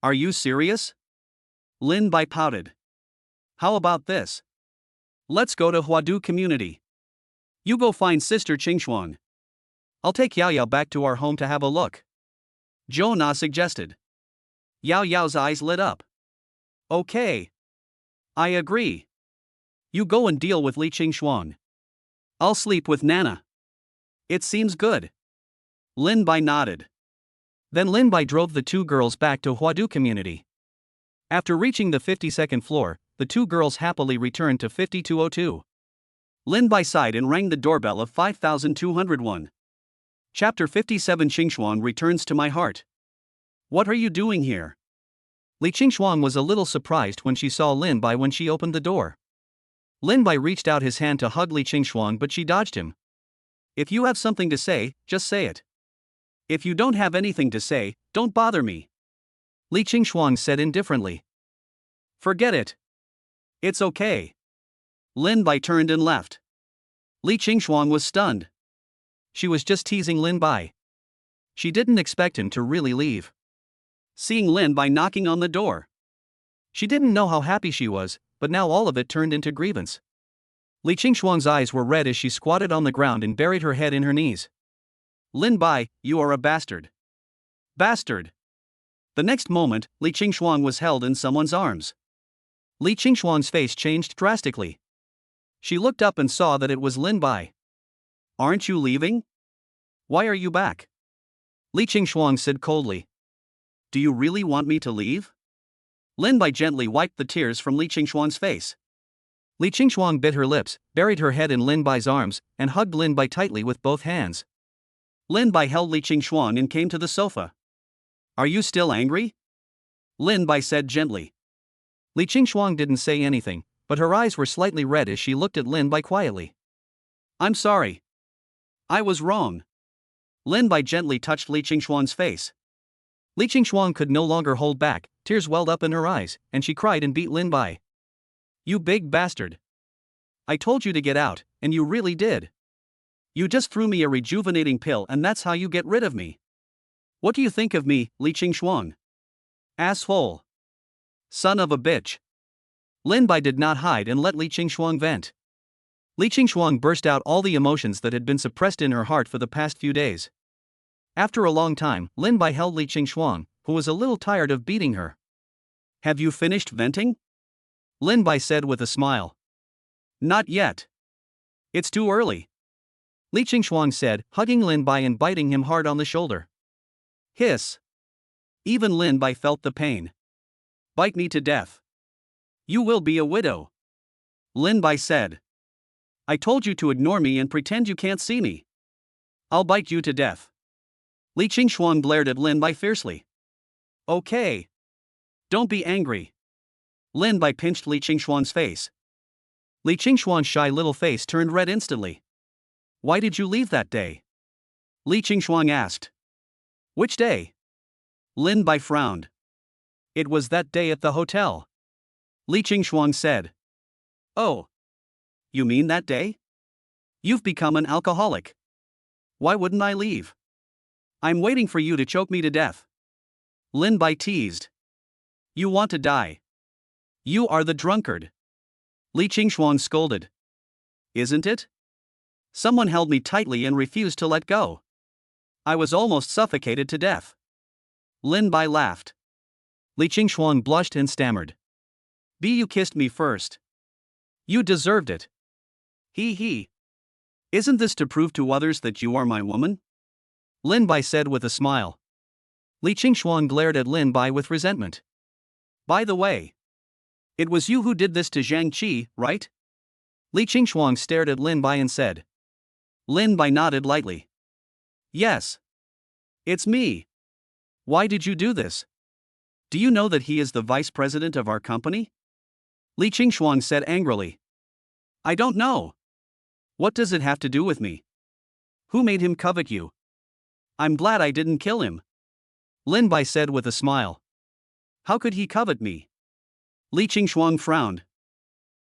Are you serious? Lin Bai pouted. How about this? Let's go to Huadu community. You go find Sister Qingshuang. I'll take Yao Yao back to our home to have a look. Zhou Na suggested. Yao Yao's eyes lit up. Okay. I agree. You go and deal with Li Qingshuang. I'll sleep with Nana. It seems good. Lin Bai nodded. Then Lin Bai drove the two girls back to Huadu community. After reaching the 52nd floor, the two girls happily returned to 5202. Lin Bai sighed and rang the doorbell of 5201. Chapter 57 Qingshuang returns to my heart. What are you doing here? Li Qingshuang was a little surprised when she saw Lin Bai when she opened the door. Lin Bai reached out his hand to hug Li Qingshuang but she dodged him. If you have something to say, just say it. If you don't have anything to say, don't bother me. Li Qingshuang said indifferently. Forget it. It's okay. Lin Bai turned and left. Li Qingshuang was stunned. She was just teasing Lin Bai. She didn't expect him to really leave. Seeing Lin Bai knocking on the door. She didn't know how happy she was, but now all of it turned into grievance. Li Qingshuang's eyes were red as she squatted on the ground and buried her head in her knees. Lin Bai, you are a bastard. Bastard. The next moment, Li Qingshuang was held in someone's arms. Li Qingshuang's face changed drastically. She looked up and saw that it was Lin Bai. Aren't you leaving? Why are you back? Li Qingshuang said coldly. Do you really want me to leave? Lin Bai gently wiped the tears from Li Qingshuang's face. Li Qingshuang bit her lips, buried her head in Lin Bai's arms, and hugged Lin Bai tightly with both hands. Lin Bai held Li Qingshuang and came to the sofa. Are you still angry? Lin Bai said gently. Li Qingshuang didn't say anything, but her eyes were slightly red as she looked at Lin Bai quietly. I'm sorry. I was wrong. Lin Bai gently touched Li Qingshuang's face. Li Qingshuang could no longer hold back, tears welled up in her eyes, and she cried and beat Lin Bai. You big bastard. I told you to get out, and you really did. You just threw me a rejuvenating pill and that's how you get rid of me. What do you think of me, Li Qingshuang? Asshole. Son of a bitch. Lin Bai did not hide and let Li Qingshuang vent. Li Qingshuang burst out all the emotions that had been suppressed in her heart for the past few days. After a long time, Lin Bai held Li Qingshuang, who was a little tired of beating her. Have you finished venting? Lin Bai said with a smile. Not yet. It's too early. Li Qingshuang said, hugging Lin Bai and biting him hard on the shoulder. Hiss. Even Lin Bai felt the pain. Bite me to death. You will be a widow. Lin Bai said. I told you to ignore me and pretend you can't see me. I'll bite you to death. Li Qingshuang glared at Lin Bai fiercely. Okay. Don't be angry. Lin Bai pinched Li Qingshuang's face. Li Qingshuang's shy little face turned red instantly. Why did you leave that day? Li Qingshuang asked. Which day? Lin Bai frowned. It was that day at the hotel. Li Qingshuang said. Oh. You mean that day? You've become an alcoholic. Why wouldn't I leave? I'm waiting for you to choke me to death. Lin Bai teased. You want to die. You are the drunkard. Li Qingshuang scolded. Isn't it? Someone held me tightly and refused to let go. I was almost suffocated to death. Lin Bai laughed. Li Qingshuang blushed and stammered. You kissed me first. You deserved it. He. Isn't this to prove to others that you are my woman? Lin Bai said with a smile. Li Qingshuang glared at Lin Bai with resentment. By the way, it was you who did this to Zhang Qi, right? Li Qingshuang stared at Lin Bai and said. Lin Bai nodded lightly. Yes. It's me. Why did you do this? Do you know that he is the vice president of our company? Li Qingshuang said angrily. I don't know. What does it have to do with me? Who made him covet you? I'm glad I didn't kill him. Lin Bai said with a smile. How could he covet me? Li Qingshuang frowned.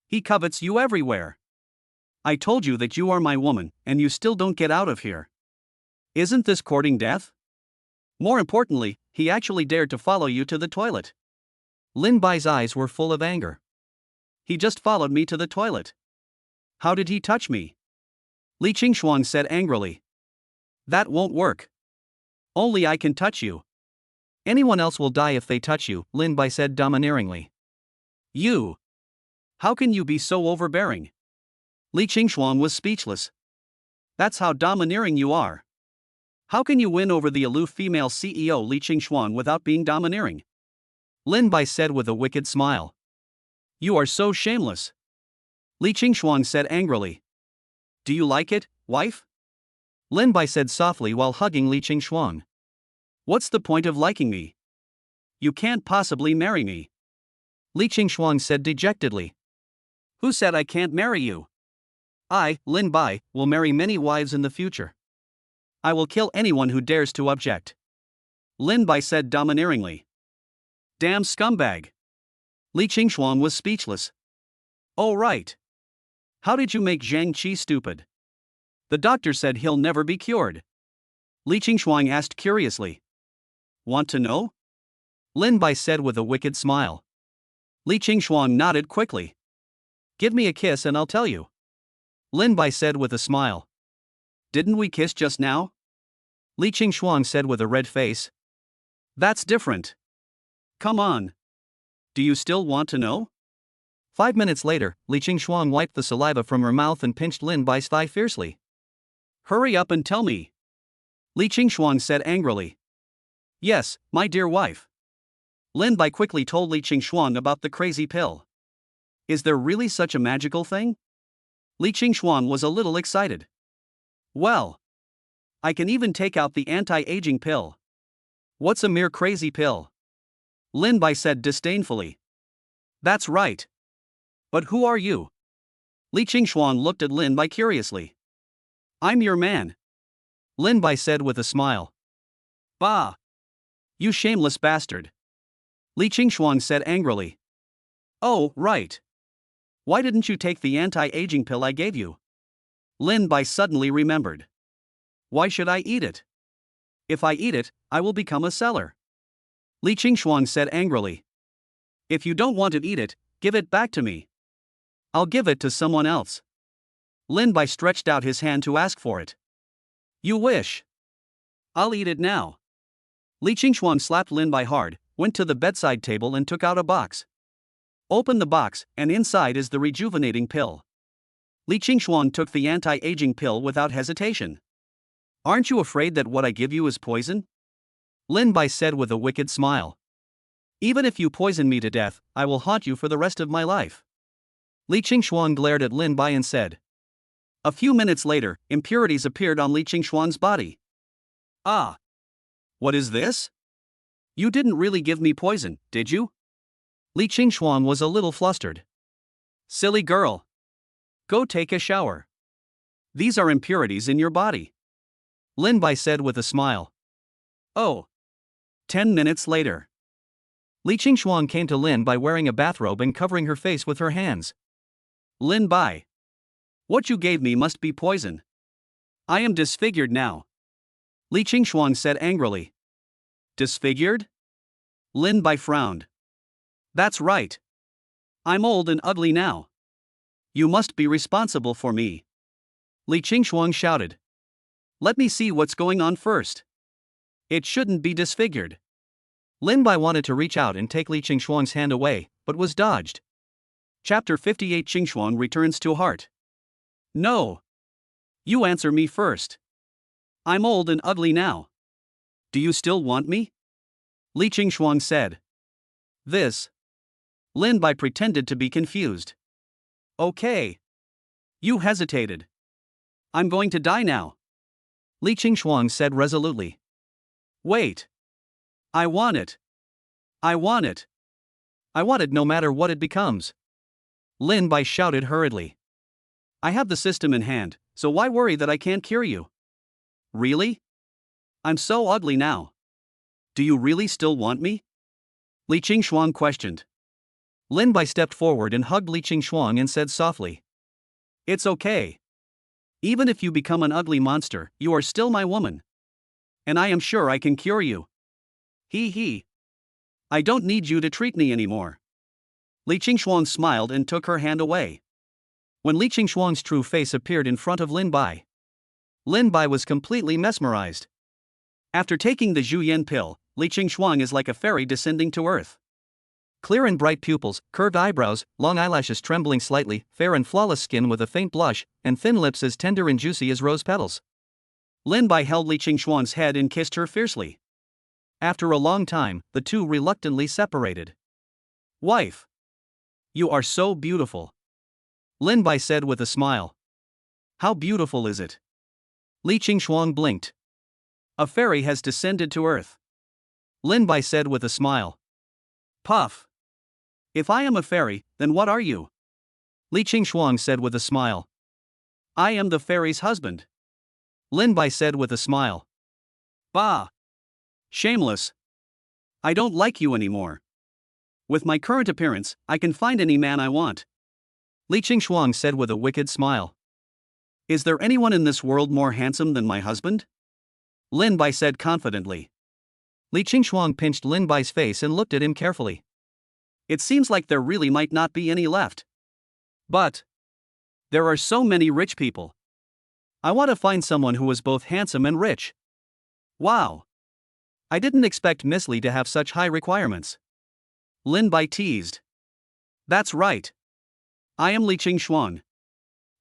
He covets you everywhere. I told you that you are my woman, and you still don't get out of here. Isn't this courting death? More importantly, he actually dared to follow you to the toilet. Lin Bai's eyes were full of anger. He just followed me to the toilet. How did he touch me? Li Qingshuang said angrily. That won't work. Only I can touch you. Anyone else will die if they touch you, Lin Bai said domineeringly. You. How can you be so overbearing? Li Qingshuang was speechless. That's how domineering you are. How can you win over the aloof female CEO Li Qingshuang without being domineering? Lin Bai said with a wicked smile. You are so shameless. Li Qingshuang said angrily. Do you like it, wife? Lin Bai said softly while hugging Li Qingshuang. What's the point of liking me? You can't possibly marry me. Li Qingshuang said dejectedly. Who said I can't marry you? I, Lin Bai, will marry many wives in the future. I will kill anyone who dares to object. Lin Bai said domineeringly. Damn scumbag. Li Qingshuang was speechless. Oh right. How did you make Zhang Qi stupid? The doctor said he'll never be cured. Li Qingshuang asked curiously. Want to know? Lin Bai said with a wicked smile. Li Qingshuang nodded quickly. Give me a kiss and I'll tell you. Lin Bai said with a smile. Didn't we kiss just now? Li Qingshuang said with a red face. That's different. Come on. Do you still want to know? 5 minutes later, Li Qingshuang wiped the saliva from her mouth and pinched Lin Bai's thigh fiercely. Hurry up and tell me. Li Qingshuang said angrily. Yes, my dear wife. Lin Bai quickly told Li Qingshuang about the crazy pill. Is there really such a magical thing? Li Qingshuang was a little excited. Well, I can even take out the anti-aging pill. What's a mere crazy pill? Lin Bai said disdainfully. That's right. But who are you? Li Qingshuang looked at Lin Bai curiously. I'm your man. Lin Bai said with a smile. Bah! You shameless bastard. Li Qingshuang said angrily. Oh, right. Why didn't you take the anti-aging pill I gave you? Lin Bai suddenly remembered. Why should I eat it? If I eat it, I will become a seller. Li Qingshuang said angrily. If you don't want to eat it, give it back to me. I'll give it to someone else. Lin Bai stretched out his hand to ask for it. You wish. I'll eat it now. Li Qingxuan slapped Lin Bai hard, went to the bedside table and took out a box. Open the box, and inside is the rejuvenating pill. Li Qingxuan took the anti-aging pill without hesitation. Aren't you afraid that what I give you is poison? Lin Bai said with a wicked smile. Even if you poison me to death, I will haunt you for the rest of my life. Li Qingxuan glared at Lin Bai and said. A few minutes later, impurities appeared on Li Qingxuan's body. Ah! What is this? You didn't really give me poison, did you? Li Qingxuan was a little flustered. Silly girl. Go take a shower. These are impurities in your body. Lin Bai said with a smile. Oh. 10 minutes later. Li Qingxuan came to Lin Bai wearing a bathrobe and covering her face with her hands. Lin Bai. What you gave me must be poison. I am disfigured now. Li Qingxuan said angrily. Disfigured? Lin Bai frowned. That's right. I'm old and ugly now. You must be responsible for me. Li Qingxuan shouted. Let me see what's going on first. It shouldn't be disfigured. Lin Bai wanted to reach out and take Li Qingxuan's hand away, but was dodged. Chapter 58 Qingxuan returns to heart. No. You answer me first. I'm old and ugly now. Do you still want me? Li Qingxuan said. This. Lin Bai pretended to be confused. Okay. You hesitated. I'm going to die now. Li Qingxuan said resolutely. Wait. I want it. I want it. I want it no matter what it becomes. Lin Bai shouted hurriedly. I have the system in hand, so why worry that I can't cure you? Really? I'm so ugly now. Do you really still want me? Li Qingxuan questioned. Lin Bai stepped forward and hugged Li Qingxuan and said softly. It's okay. Even if you become an ugly monster, you are still my woman. And I am sure I can cure you. He. I don't need you to treat me anymore. Li Qingxuan smiled and took her hand away. When Li Qingxuan's true face appeared in front of Lin Bai was completely mesmerized. After taking the Zhuyan pill, Li Qingxuan is like a fairy descending to earth. Clear and bright pupils, curved eyebrows, long eyelashes trembling slightly, fair and flawless skin with a faint blush, and thin lips as tender and juicy as rose petals. Lin Bai held Li Qingxuan's head and kissed her fiercely. After a long time, the two reluctantly separated. Wife. You are so beautiful. Lin Bai said with a smile. How beautiful is it? Li Qingxuan blinked. A fairy has descended to earth. Lin Bai said with a smile. Puff. If I am a fairy, then what are you? Li Qingxuan said with a smile. I am the fairy's husband. Lin Bai said with a smile. Bah! Shameless. I don't like you anymore. With my current appearance, I can find any man I want. Li Qingxuan said with a wicked smile. Is there anyone in this world more handsome than my husband? Lin Bai said confidently. Li Qingxuan pinched Lin Bai's face and looked at him carefully. It seems like there really might not be any left. But there are so many rich people. I want to find someone who is both handsome and rich. Wow. I didn't expect Miss Li to have such high requirements. Lin Bai teased. That's right. I am Li Qingxuan.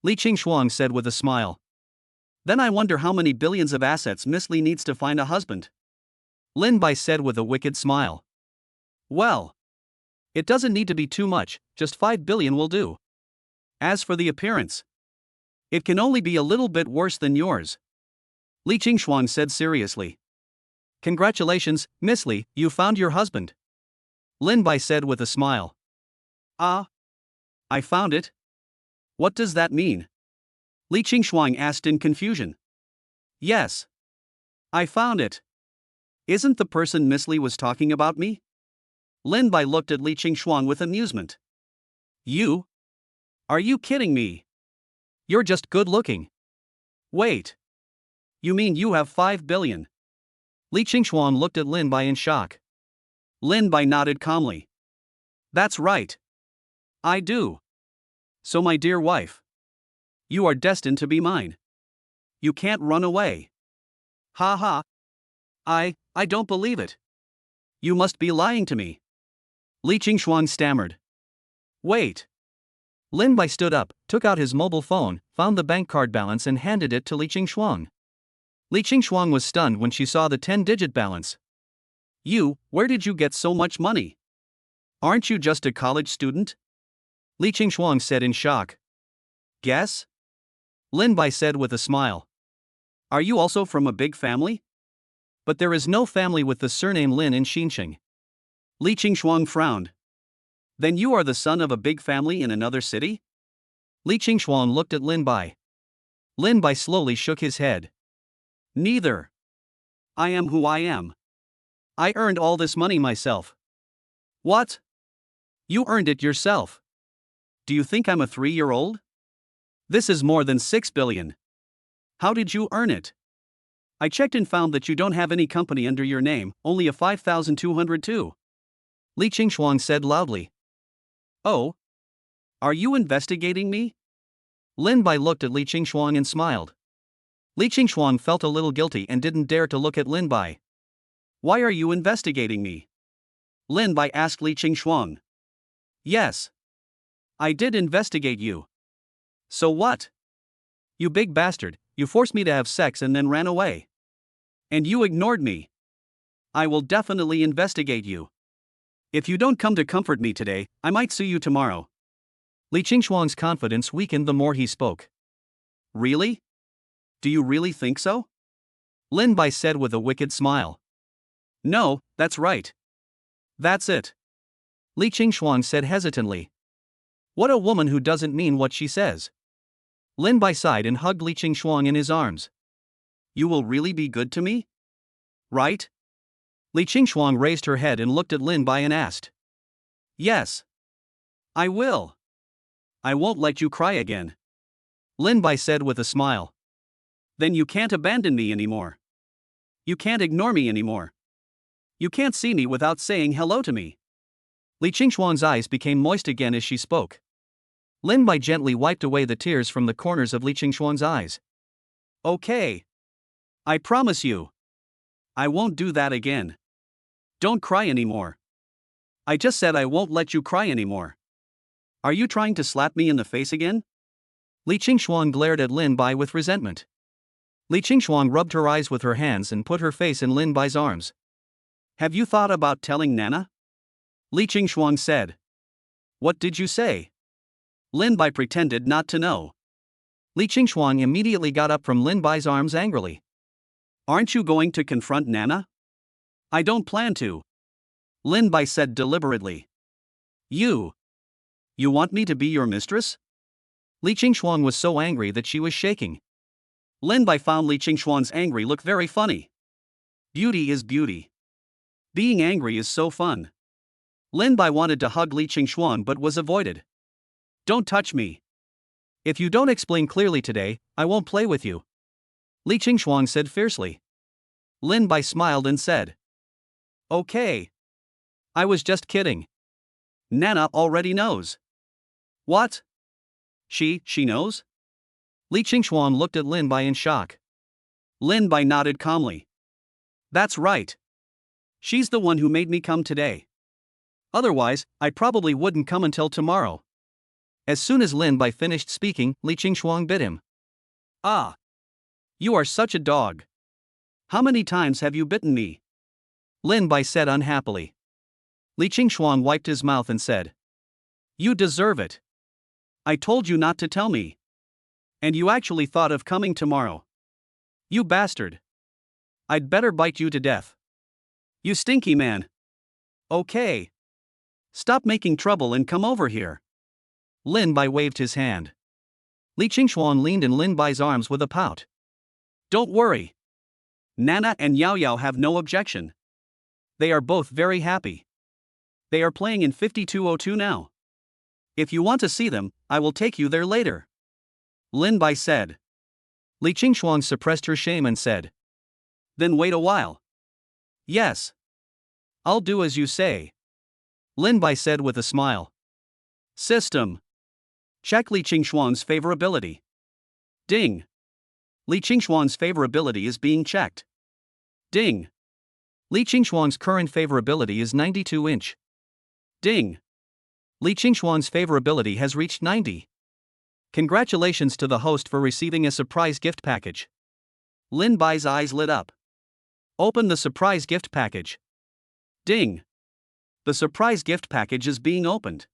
Li Qingxuan said with a smile. Then I wonder how many billions of assets Miss Li needs to find a husband. Lin Bai said with a wicked smile. Well, it doesn't need to be too much, just 5 billion will do. As for the appearance, it can only be a little bit worse than yours. Li Qingxuan said seriously. Congratulations, Miss Li, you found your husband. Lin Bai said with a smile. Ah? I found it? What does that mean? Li Qingxuan asked in confusion. Yes. I found it. Isn't the person Miss Li was talking about me? Lin Bai looked at Li Qingxuan with amusement. You? Are you kidding me? You're just good looking. Wait. You mean you have 5 billion? Li Qingxuan looked at Lin Bai in shock. Lin Bai nodded calmly. That's right. I do. So my dear wife. You are destined to be mine. You can't run away. Ha ha. I don't believe it. You must be lying to me. Li Qingshuang stammered. Wait. Lin Bai stood up, took out his mobile phone, found the bank card balance and handed it to Li Qingshuang. Li Qingshuang was stunned when she saw the 10-digit balance. Where did you get so much money? Aren't you just a college student? Li Qingshuang said in shock. Guess? Lin Bai said with a smile. Are you also from a big family? But there is no family with the surname Lin in Xinqiang. Li Qingshuang frowned. Then you are the son of a big family in another city? Li Qingshuang looked at Lin Bai. Lin Bai slowly shook his head. Neither. I am who I am. I earned all this money myself. What? You earned it yourself. Do you think I'm a 3-year-old? This is more than 6 billion. How did you earn it? I checked and found that you don't have any company under your name, only a 5,202. Li Qingshuang said loudly. Oh? Are you investigating me? Lin Bai looked at Li Qingshuang and smiled. Li Qingshuang felt a little guilty and didn't dare to look at Lin Bai. Why are you investigating me? Lin Bai asked Li Qingshuang. Yes. I did investigate you. So what? You big bastard, you forced me to have sex and then ran away. And you ignored me. I will definitely investigate you. If you don't come to comfort me today, I might sue you tomorrow. Li Qingshuang's confidence weakened the more he spoke. Really? Do you really think so? Lin Bai said with a wicked smile. No, that's right. That's it. Li Qingshuang said hesitantly. What a woman who doesn't mean what she says. Lin Bai sighed and hugged Li Qingshuang in his arms. You will really be good to me? Right? Li Qingshuang raised her head and looked at Lin Bai and asked. Yes. I will. I won't let you cry again. Lin Bai said with a smile. Then you can't abandon me anymore. You can't ignore me anymore. You can't see me without saying hello to me. Li Qingshuang's eyes became moist again as she spoke. Lin Bai gently wiped away the tears from the corners of Li Qingshuang's eyes. Okay. I promise you. I won't do that again. Don't cry anymore. I just said I won't let you cry anymore. Are you trying to slap me in the face again? Li Qingshuang glared at Lin Bai with resentment. Li Qingshuang rubbed her eyes with her hands and put her face in Lin Bai's arms. Have you thought about telling Nana? Li Qingshuang said. What did you say? Lin Bai pretended not to know. Li Qingshuang immediately got up from Lin Bai's arms angrily. Aren't you going to confront Nana? I don't plan to. Lin Bai said deliberately. You want me to be your mistress? Li Qingshuang was so angry that she was shaking. Lin Bai found Li Qingshuang's angry look very funny. Beauty is beauty. Being angry is so fun. Lin Bai wanted to hug Li Qingshuang but was avoided. Don't touch me. If you don't explain clearly today, I won't play with you. Li Qingshuang said fiercely. Lin Bai smiled and said. Okay. I was just kidding. Nana already knows. What? She knows? Li Qingshuang looked at Lin Bai in shock. Lin Bai nodded calmly. That's right. She's the one who made me come today. Otherwise, I probably wouldn't come until tomorrow. As soon as Lin Bai finished speaking, Li Qingshuang bit him. Ah. You are such a dog. How many times have you bitten me? Lin Bai said unhappily. Li Qingshuang wiped his mouth and said. You deserve it. I told you not to tell me. And you actually thought of coming tomorrow. You bastard. I'd better bite you to death. You stinky man. Okay. Stop making trouble and come over here. Lin Bai waved his hand. Li Qingshuang leaned in Lin Bai's arms with a pout. Don't worry. Nana and Yao Yao have no objection. They are both very happy. They are playing in 5202 now. If you want to see them, I will take you there later. Lin Bai said. Li Qingshuang suppressed her shame and said. Then wait a while. Yes. I'll do as you say. Lin Bai said with a smile. System. Check Li Qingshuang's favorability. Ding. Li Qingshuang's favorability is being checked. Ding. Li Qingshuang's current favorability is 92-inch. Ding. Li Qingshuang's favorability has reached 90. Congratulations to the host for receiving a surprise gift package. Lin Bai's eyes lit up. Open the surprise gift package. Ding. The surprise gift package is being opened.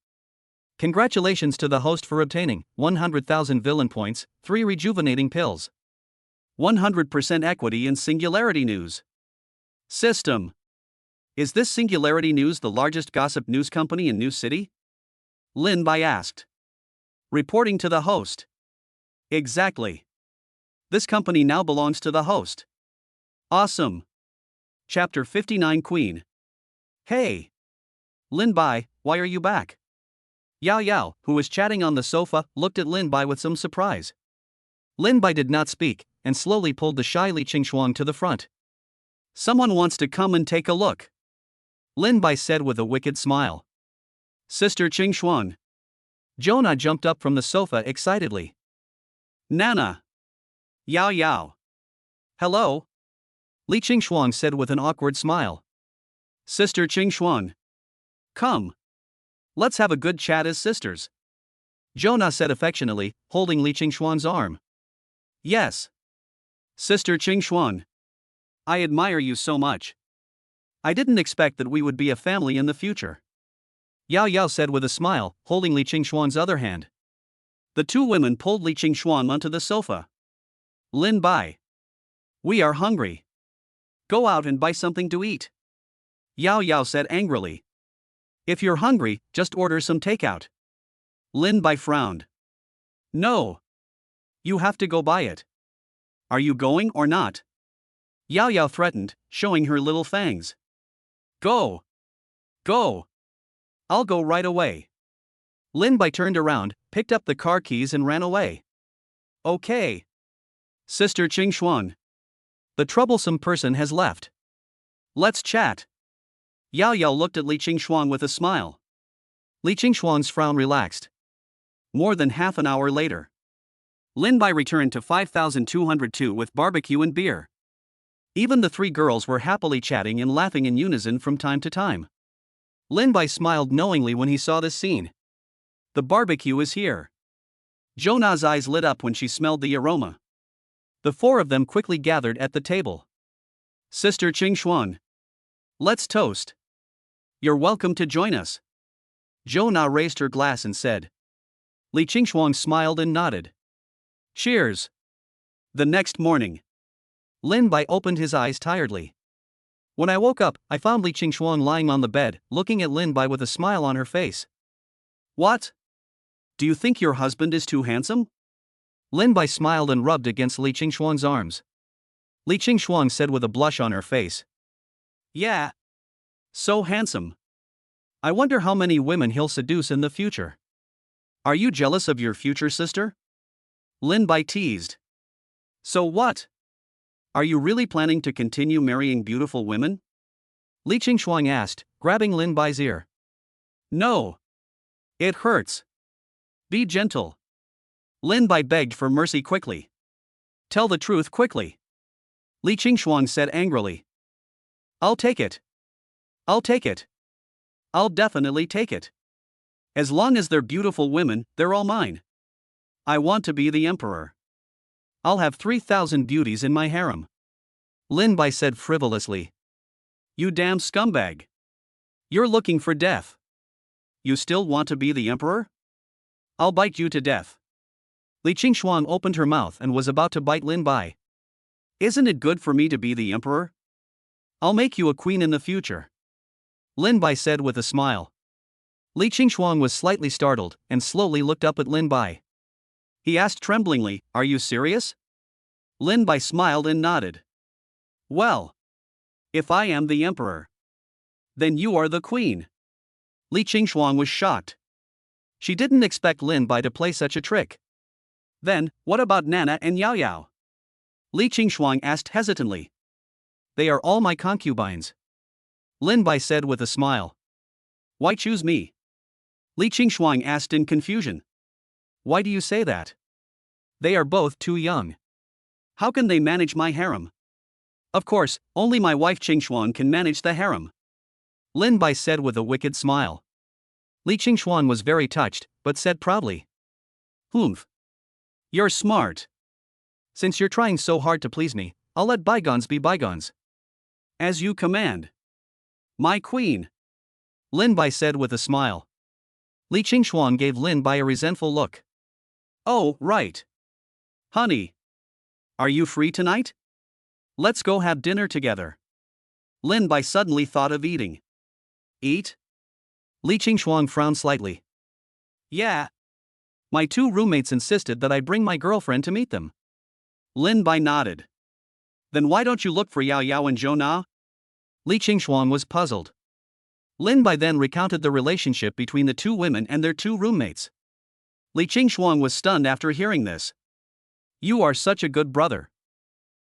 Congratulations to the host for obtaining 100,000 villain points, 3 rejuvenating pills. 100% equity in Singularity News. System. Is this Singularity News the largest gossip news company in New City? Lin Bai asked. Reporting to the host. Exactly. This company now belongs to the host. Awesome. Chapter 59 Queen. Hey. Lin Bai, why are you back? Yao Yao, who was chatting on the sofa, looked at Lin Bai with some surprise. Lin Bai did not speak, and slowly pulled the shy Li Qingshuang to the front. Someone wants to come and take a look. Lin Bai said with a wicked smile. Sister Qingshuang. Jonah jumped up from the sofa excitedly. Nana. Yao Yao. Hello? Li Qingshuang said with an awkward smile. Sister Qingshuang. Come. Let's have a good chat as sisters. Jonah said affectionately, holding Li Qingshuang's arm. Yes. Sister Qingshuang. I admire you so much. I didn't expect that we would be a family in the future. Yao Yao said with a smile, holding Li Qingshuang's other hand. The two women pulled Li Qingshuang onto the sofa. Lin Bai. We are hungry. Go out and buy something to eat. Yao Yao said angrily. If you're hungry, just order some takeout. Lin Bai frowned. No. You have to go buy it. Are you going or not? Yao Yao threatened, showing her little fangs. Go. Go. I'll go right away. Lin Bai turned around, picked up the car keys and ran away. Okay. Sister Qingshuang. The troublesome person has left. Let's chat. Yao Yao looked at Li Qingshuang with a smile. Li Qingshuang's frown relaxed. More than half an hour later. Lin Bai returned to 5202 with barbecue and beer. Even the three girls were happily chatting and laughing in unison from time to time. Lin Bai smiled knowingly when he saw this scene. The barbecue is here. Jonah's eyes lit up when she smelled the aroma. The four of them quickly gathered at the table. Sister Qingshuang. Let's toast. You're welcome to join us. Jonah raised her glass and said. Li Qingshuang smiled and nodded. Cheers. The next morning. Lin Bai opened his eyes tiredly. When I woke up, I found Li Qingshuang lying on the bed, looking at Lin Bai with a smile on her face. What? Do you think your husband is too handsome? Lin Bai smiled and rubbed against Li Qingshuang's arms. Li Qingshuang said with a blush on her face. Yeah. So handsome. I wonder how many women he'll seduce in the future. Are you jealous of your future sister? Lin Bai teased. So what? Are you really planning to continue marrying beautiful women? Li Qingshuang asked, grabbing Lin Bai's ear. No. It hurts. Be gentle. Lin Bai begged for mercy quickly. Tell the truth quickly. Li Qingshuang said angrily. I'll take it. I'll take it. I'll definitely take it. As long as they're beautiful women, they're all mine. I want to be the emperor. I'll have 3,000 beauties in my harem. Lin Bai said frivolously. You damn scumbag. You're looking for death. You still want to be the emperor? I'll bite you to death. Li Qingshuang opened her mouth and was about to bite Lin Bai. Isn't it good for me to be the emperor? I'll make you a queen in the future. Lin Bai said with a smile. Li Qingshuang was slightly startled and slowly looked up at Lin Bai. He asked tremblingly, Are you serious? Lin Bai smiled and nodded. Well. If I am the emperor. Then you are the queen. Li Qingshuang was shocked. She didn't expect Lin Bai to play such a trick. Then, what about Nana and Yao Yao? Li Qingshuang asked hesitantly. They are all my concubines. Lin Bai said with a smile. Why choose me? Li Qingshuang asked in confusion. Why do you say that? They are both too young. How can they manage my harem? Of course, only my wife Qingshuan can manage the harem. Lin Bai said with a wicked smile. Li Qingshuan was very touched, but said proudly. Humph. You're smart. Since you're trying so hard to please me, I'll let bygones be bygones. As you command. My queen. Lin Bai said with a smile. Li Qingshuan gave Lin Bai a resentful look. Oh, right. Honey. Are you free tonight? Let's go have dinner together. Lin Bai suddenly thought of eating. Eat? Li Qingshuan frowned slightly. Yeah. My two roommates insisted that I bring my girlfriend to meet them. Lin Bai nodded. Then why don't you look for Yao Yao and Zhou Na? Li Qingshuan was puzzled. Lin Bai then recounted the relationship between the two women and their two roommates. Li Qingshuan was stunned after hearing this. You are such a good brother.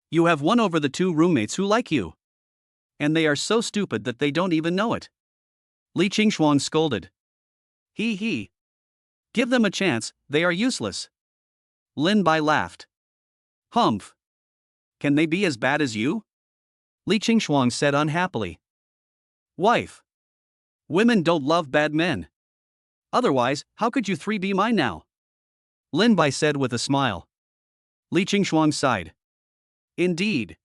You have won over the two roommates who like you. And they are so stupid that they don't even know it. Li Qingshuan scolded. He. Give them a chance, they are useless. Lin Bai laughed. Humph. Can they be as bad as you? Li Qingshuan said unhappily. Wife. Women don't love bad men. Otherwise, how could you three be mine now? Lin Bai said with a smile. Li Qingshuan sighed. Indeed.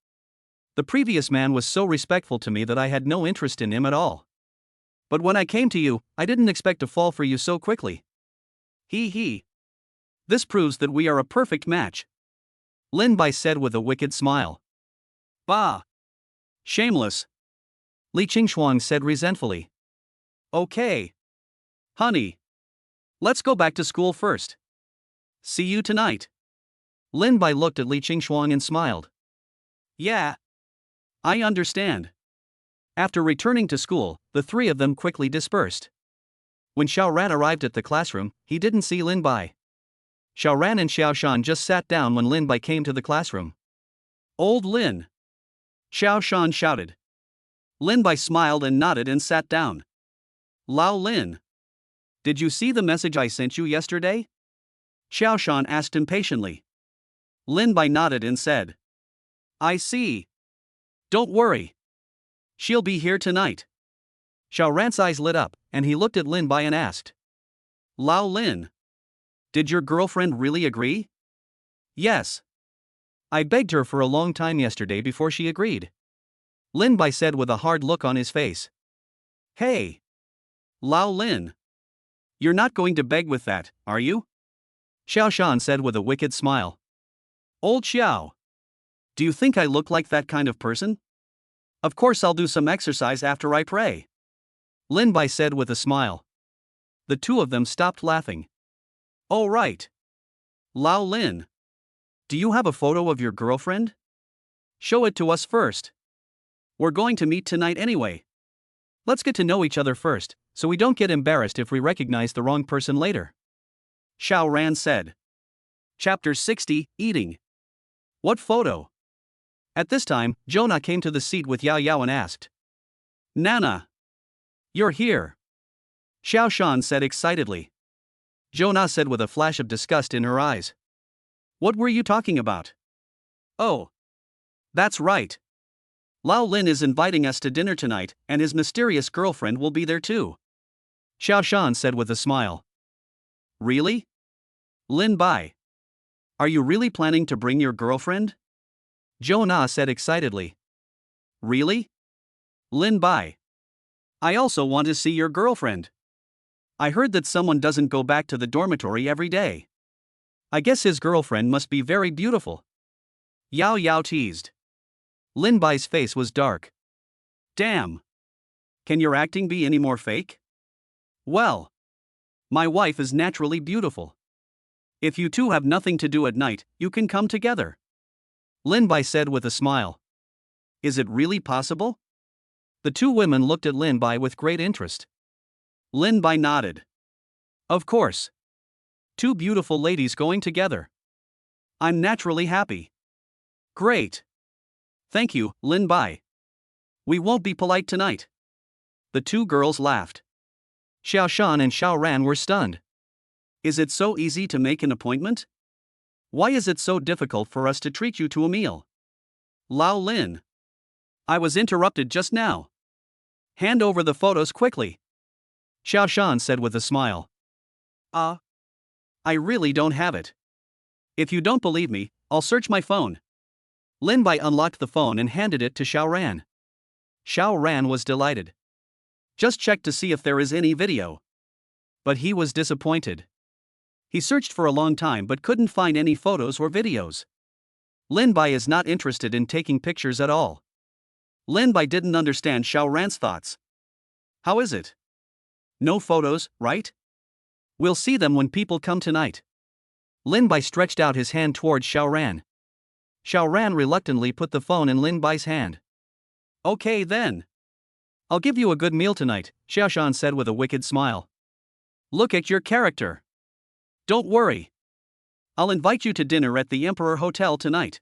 The previous man was so respectful to me that I had no interest in him at all. But when I came to you, I didn't expect to fall for you so quickly. He. This proves that we are a perfect match. Lin Bai said with a wicked smile. Bah. Shameless. Li Qingshuan said resentfully. Okay. Honey. Let's go back to school first. See you tonight. Lin Bai looked at Li Qingshuan and smiled. Yeah. I understand. After returning to school, the three of them quickly dispersed. When Xiao Ran arrived at the classroom, he didn't see Lin Bai. Xiao Ran and Xiao Shan just sat down when Lin Bai came to the classroom. Old Lin. Xiao Shan shouted. Lin Bai smiled and nodded and sat down. Lao Lin. Did you see the message I sent you yesterday? Xiao Shan asked impatiently. Lin Bai nodded and said. I see. Don't worry. She'll be here tonight. Xiao Ran's eyes lit up, and he looked at Lin Bai and asked. Lao Lin. Did your girlfriend really agree? Yes. I begged her for a long time yesterday before she agreed. Lin Bai said with a hard look on his face. Hey. Lao Lin. You're not going to beg with that, are you? Xiao Shan said with a wicked smile. Old Xiao. Do you think I look like that kind of person? Of course I'll do some exercise after I pray. Lin Bai said with a smile. The two of them stopped laughing. Oh right. Lao Lin. Do you have a photo of your girlfriend? Show it to us first. We're going to meet tonight anyway. Let's get to know each other first, so we don't get embarrassed if we recognize the wrong person later. Xiao Ran said. Chapter 60, Eating. What photo? At this time, Zhou Na came to the seat with Yao Yao and asked. Nana. You're here. Xiao Shan said excitedly. Zhou Na said with a flash of disgust in her eyes. What were you talking about? Oh. That's right. Lao Lin is inviting us to dinner tonight, and his mysterious girlfriend will be there too. Xiao Shan said with a smile. Really? Lin Bai. Are you really planning to bring your girlfriend? Zhou Na said excitedly. Really? Lin Bai. I also want to see your girlfriend. I heard that someone doesn't go back to the dormitory every day. I guess his girlfriend must be very beautiful. Yao Yao teased. Lin Bai's face was dark. Damn. Can your acting be any more fake? Well. My wife is naturally beautiful. If you two have nothing to do at night, you can come together. Lin Bai said with a smile. Is it really possible? The two women looked at Lin Bai with great interest. Lin Bai nodded. Of course. Two beautiful ladies going together. I'm naturally happy. Great. Thank you, Lin Bai. We won't be polite tonight. The two girls laughed. Xiao Shan and Xiao Ran were stunned. Is it so easy to make an appointment? Why is it so difficult for us to treat you to a meal? Lao Lin. I was interrupted just now. Hand over the photos quickly. Xiao Shan said with a smile. I really don't have it. If you don't believe me, I'll search my phone. Lin Bai unlocked the phone and handed it to Xiao Ran. Xiao Ran was delighted. Just check to see if there is any video. But he was disappointed. He searched for a long time but couldn't find any photos or videos. Lin Bai is not interested in taking pictures at all. Lin Bai didn't understand Xiao Ran's thoughts. How is it? No photos, right? We'll see them when people come tonight. Lin Bai stretched out his hand towards Xiao Ran. Xiao Ran reluctantly put the phone in Lin Bai's hand. Okay then. I'll give you a good meal tonight, Xiao Shan said with a wicked smile. Look at your character. Don't worry. I'll invite you to dinner at the Emperor Hotel tonight.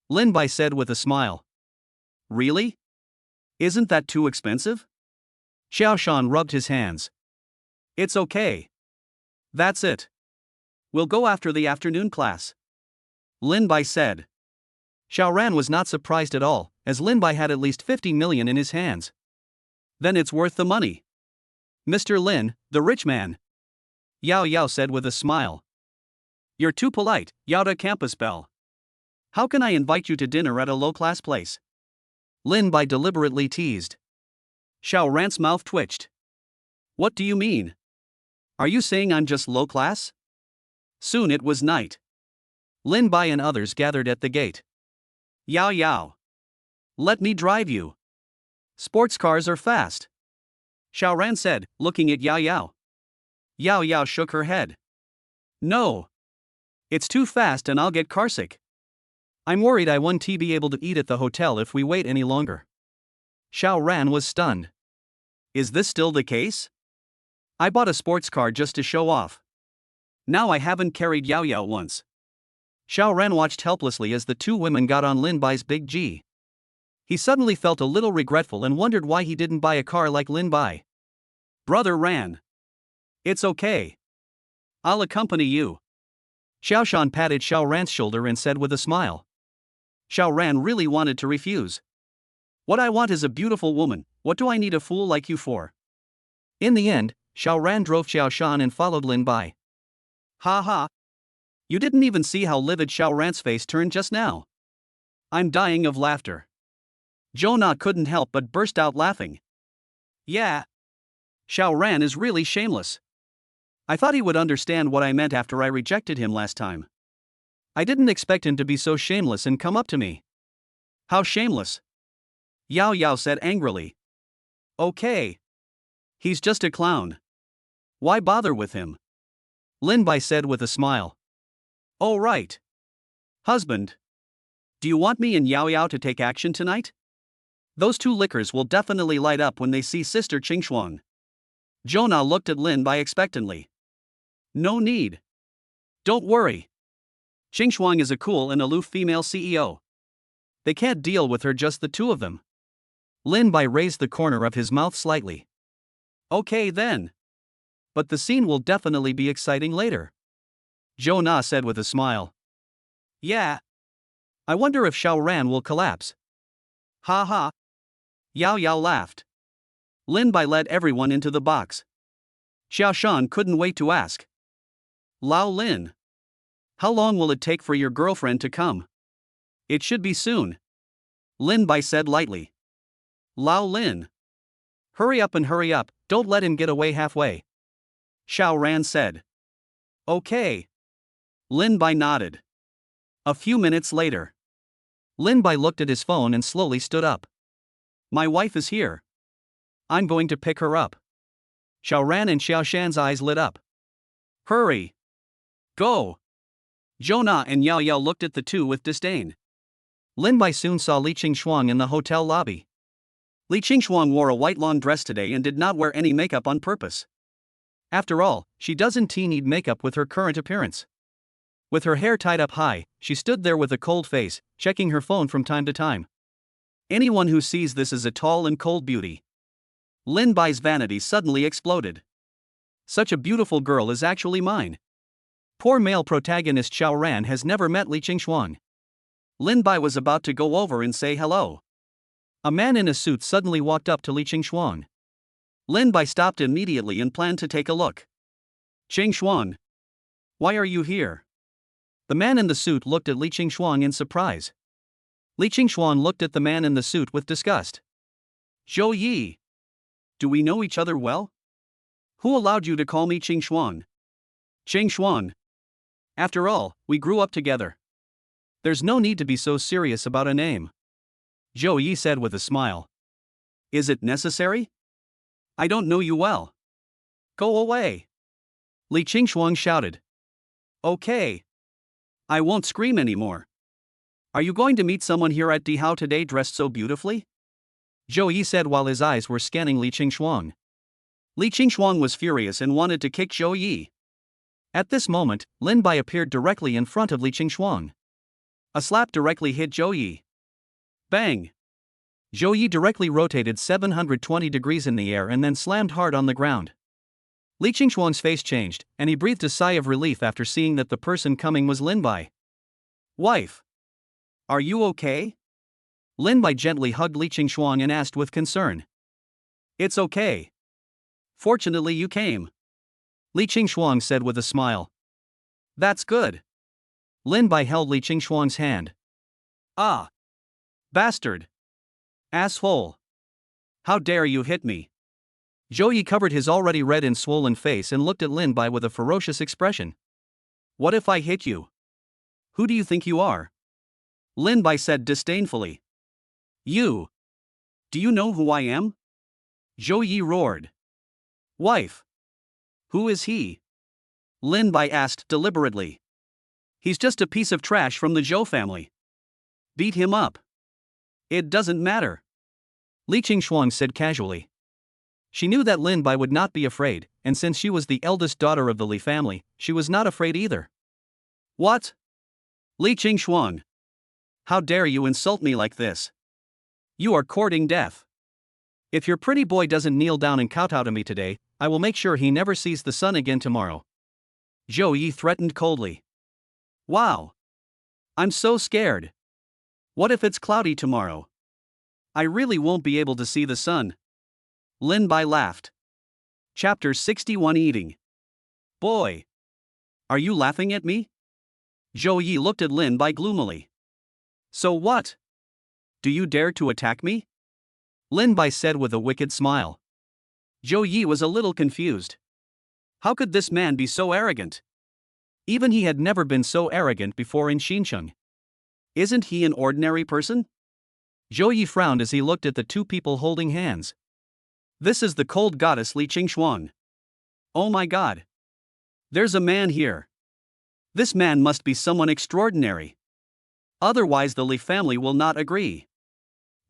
Lin Bai said with a smile. Really? Isn't that too expensive? Xiao Shan rubbed his hands. It's okay. That's it. We'll go after the afternoon class. Lin Bai said. Xiao Ran was not surprised at all, as Lin Bai had at least 50 million in his hands. Then it's worth the money. Mr. Lin, the rich man. Yao Yao said with a smile. You're too polite, Yaoda Campus Belle. How can I invite you to dinner at a low-class place? Lin Bai deliberately teased. Xiao Ran's mouth twitched. What do you mean? Are you saying I'm just low-class? Soon it was night. Lin Bai and others gathered at the gate. Yao Yao. Let me drive you. Sports cars are fast. Xiao Ran said, looking at Yao Yao. Yao Yao shook her head. No. It's too fast and I'll get carsick. I'm worried I won't be able to eat at the hotel if we wait any longer. Xiao Ran was stunned. Is this still the case? I bought a sports car just to show off. Now I haven't carried Yao Yao once. Xiao Ran watched helplessly as the two women got on Lin Bai's big G. He suddenly felt a little regretful and wondered why he didn't buy a car like Lin Bai. Brother Ran. It's okay. I'll accompany you. Xiao Shan patted Xiao Ran's shoulder and said with a smile. Xiao Ran really wanted to refuse. What I want is a beautiful woman, what do I need a fool like you for? In the end, Xiao Ran drove Xiao Shan and followed Lin Bai. Ha ha. You didn't even see how livid Xiao Ran's face turned just now. I'm dying of laughter. Jonah couldn't help but burst out laughing. Yeah. Xiao Ran is really shameless. I thought he would understand what I meant after I rejected him last time. I didn't expect him to be so shameless and come up to me. How shameless? Yao Yao said angrily. Okay. He's just a clown. Why bother with him? Lin Bai said with a smile. Oh right. Husband. Do you want me and Yao Yao to take action tonight? Those two lickers will definitely light up when they see Sister Qingshuang. Jonah looked at Lin Bai expectantly. No need. Don't worry. Qingshuang is a cool and aloof female CEO. They can't deal with her, just the two of them. Lin Bai raised the corner of his mouth slightly. Okay then. But the scene will definitely be exciting later. Jonah said with a smile. Yeah. I wonder if Xiao Ran will collapse. Ha ha. Yao Yao laughed. Lin Bai led everyone into the box. Xiao Shan couldn't wait to ask. Lao Lin. How long will it take for your girlfriend to come? It should be soon. Lin Bai said lightly. Lao Lin. Hurry up and hurry up, don't let him get away halfway. Xiao Ran said. Okay. Lin Bai nodded. A few minutes later. Lin Bai looked at his phone and slowly stood up. My wife is here. I'm going to pick her up. Xiao Ran and Xiao Shan's eyes lit up. Hurry. Go. Jonah and Yao Yao looked at the two with disdain. Lin Bai soon saw Li Qingshuang in the hotel lobby. Li Qingshuang wore a white lawn dress today and did not wear any makeup on purpose. After all, she doesn't need makeup with her current appearance. With her hair tied up high, she stood there with a cold face, checking her phone from time to time. Anyone who sees this is a tall and cold beauty. Lin Bai's vanity suddenly exploded. Such a beautiful girl is actually mine. Poor male protagonist Xiao Ran has never met Li Qingxuang. Lin Bai was about to go over and say hello. A man in a suit suddenly walked up to Li Qingxuang. Lin Bai stopped immediately and planned to take a look. Qingxuang, why are you here? The man in the suit looked at Li Qingxuang in surprise. Li Qingxuang looked at the man in the suit with disgust. Zhou Yi, do we know each other well? Who allowed you to call me Qingxuang? Qingxuang. After all, we grew up together. There's no need to be so serious about a name. Zhou Yi said with a smile. Is it necessary? I don't know you well. Go away. Li Qingxuang shouted. Okay. I won't scream anymore. Are you going to meet someone here at Dihao today dressed so beautifully? Zhou Yi said while his eyes were scanning Li Qingxuang. Li Qingxuang was furious and wanted to kick Zhou Yi. At this moment, Lin Bai appeared directly in front of Li Qingxuang. A slap directly hit Zhou Yi. Bang! Zhou Yi directly rotated 720 degrees in the air and then slammed hard on the ground. Li Qingxuang's face changed, and he breathed a sigh of relief after seeing that the person coming was Lin Bai. Wife! Are you okay? Lin Bai gently hugged Li Qingxuang and asked with concern. It's okay. Fortunately you came. Li Qingxuang said with a smile. That's good. Lin Bai held Li Qingxuang's hand. Ah! Bastard! Asshole! How dare you hit me? Zhou Yi covered his already red and swollen face and looked at Lin Bai with a ferocious expression. What if I hit you? Who do you think you are? Lin Bai said disdainfully. You! Do you know who I am? Zhou Yi roared. Wife! Who is he? Lin Bai asked deliberately. He's just a piece of trash from the Zhou family. Beat him up. It doesn't matter. Li Qingxuang said casually. She knew that Lin Bai would not be afraid, and since she was the eldest daughter of the Li family, she was not afraid either. What? Li Qingxuang! How dare you insult me like this? You are courting death. If your pretty boy doesn't kneel down and kowtow to me today, I will make sure he never sees the sun again tomorrow. Zhou Yi threatened coldly. Wow! I'm so scared. What if it's cloudy tomorrow? I really won't be able to see the sun. Lin Bai laughed. Chapter 61 Eating. Boy! Are you laughing at me? Zhou Yi looked at Lin Bai gloomily. So what? Do you dare to attack me? Lin Bai said with a wicked smile. Zhou Yi was a little confused. How could this man be so arrogant? Even he had never been so arrogant before in Xincheng. Isn't he an ordinary person? Zhou Yi frowned as he looked at the two people holding hands. This is the cold goddess Li Qingxuang. Oh my god. There's a man here. This man must be someone extraordinary. Otherwise the Li family will not agree.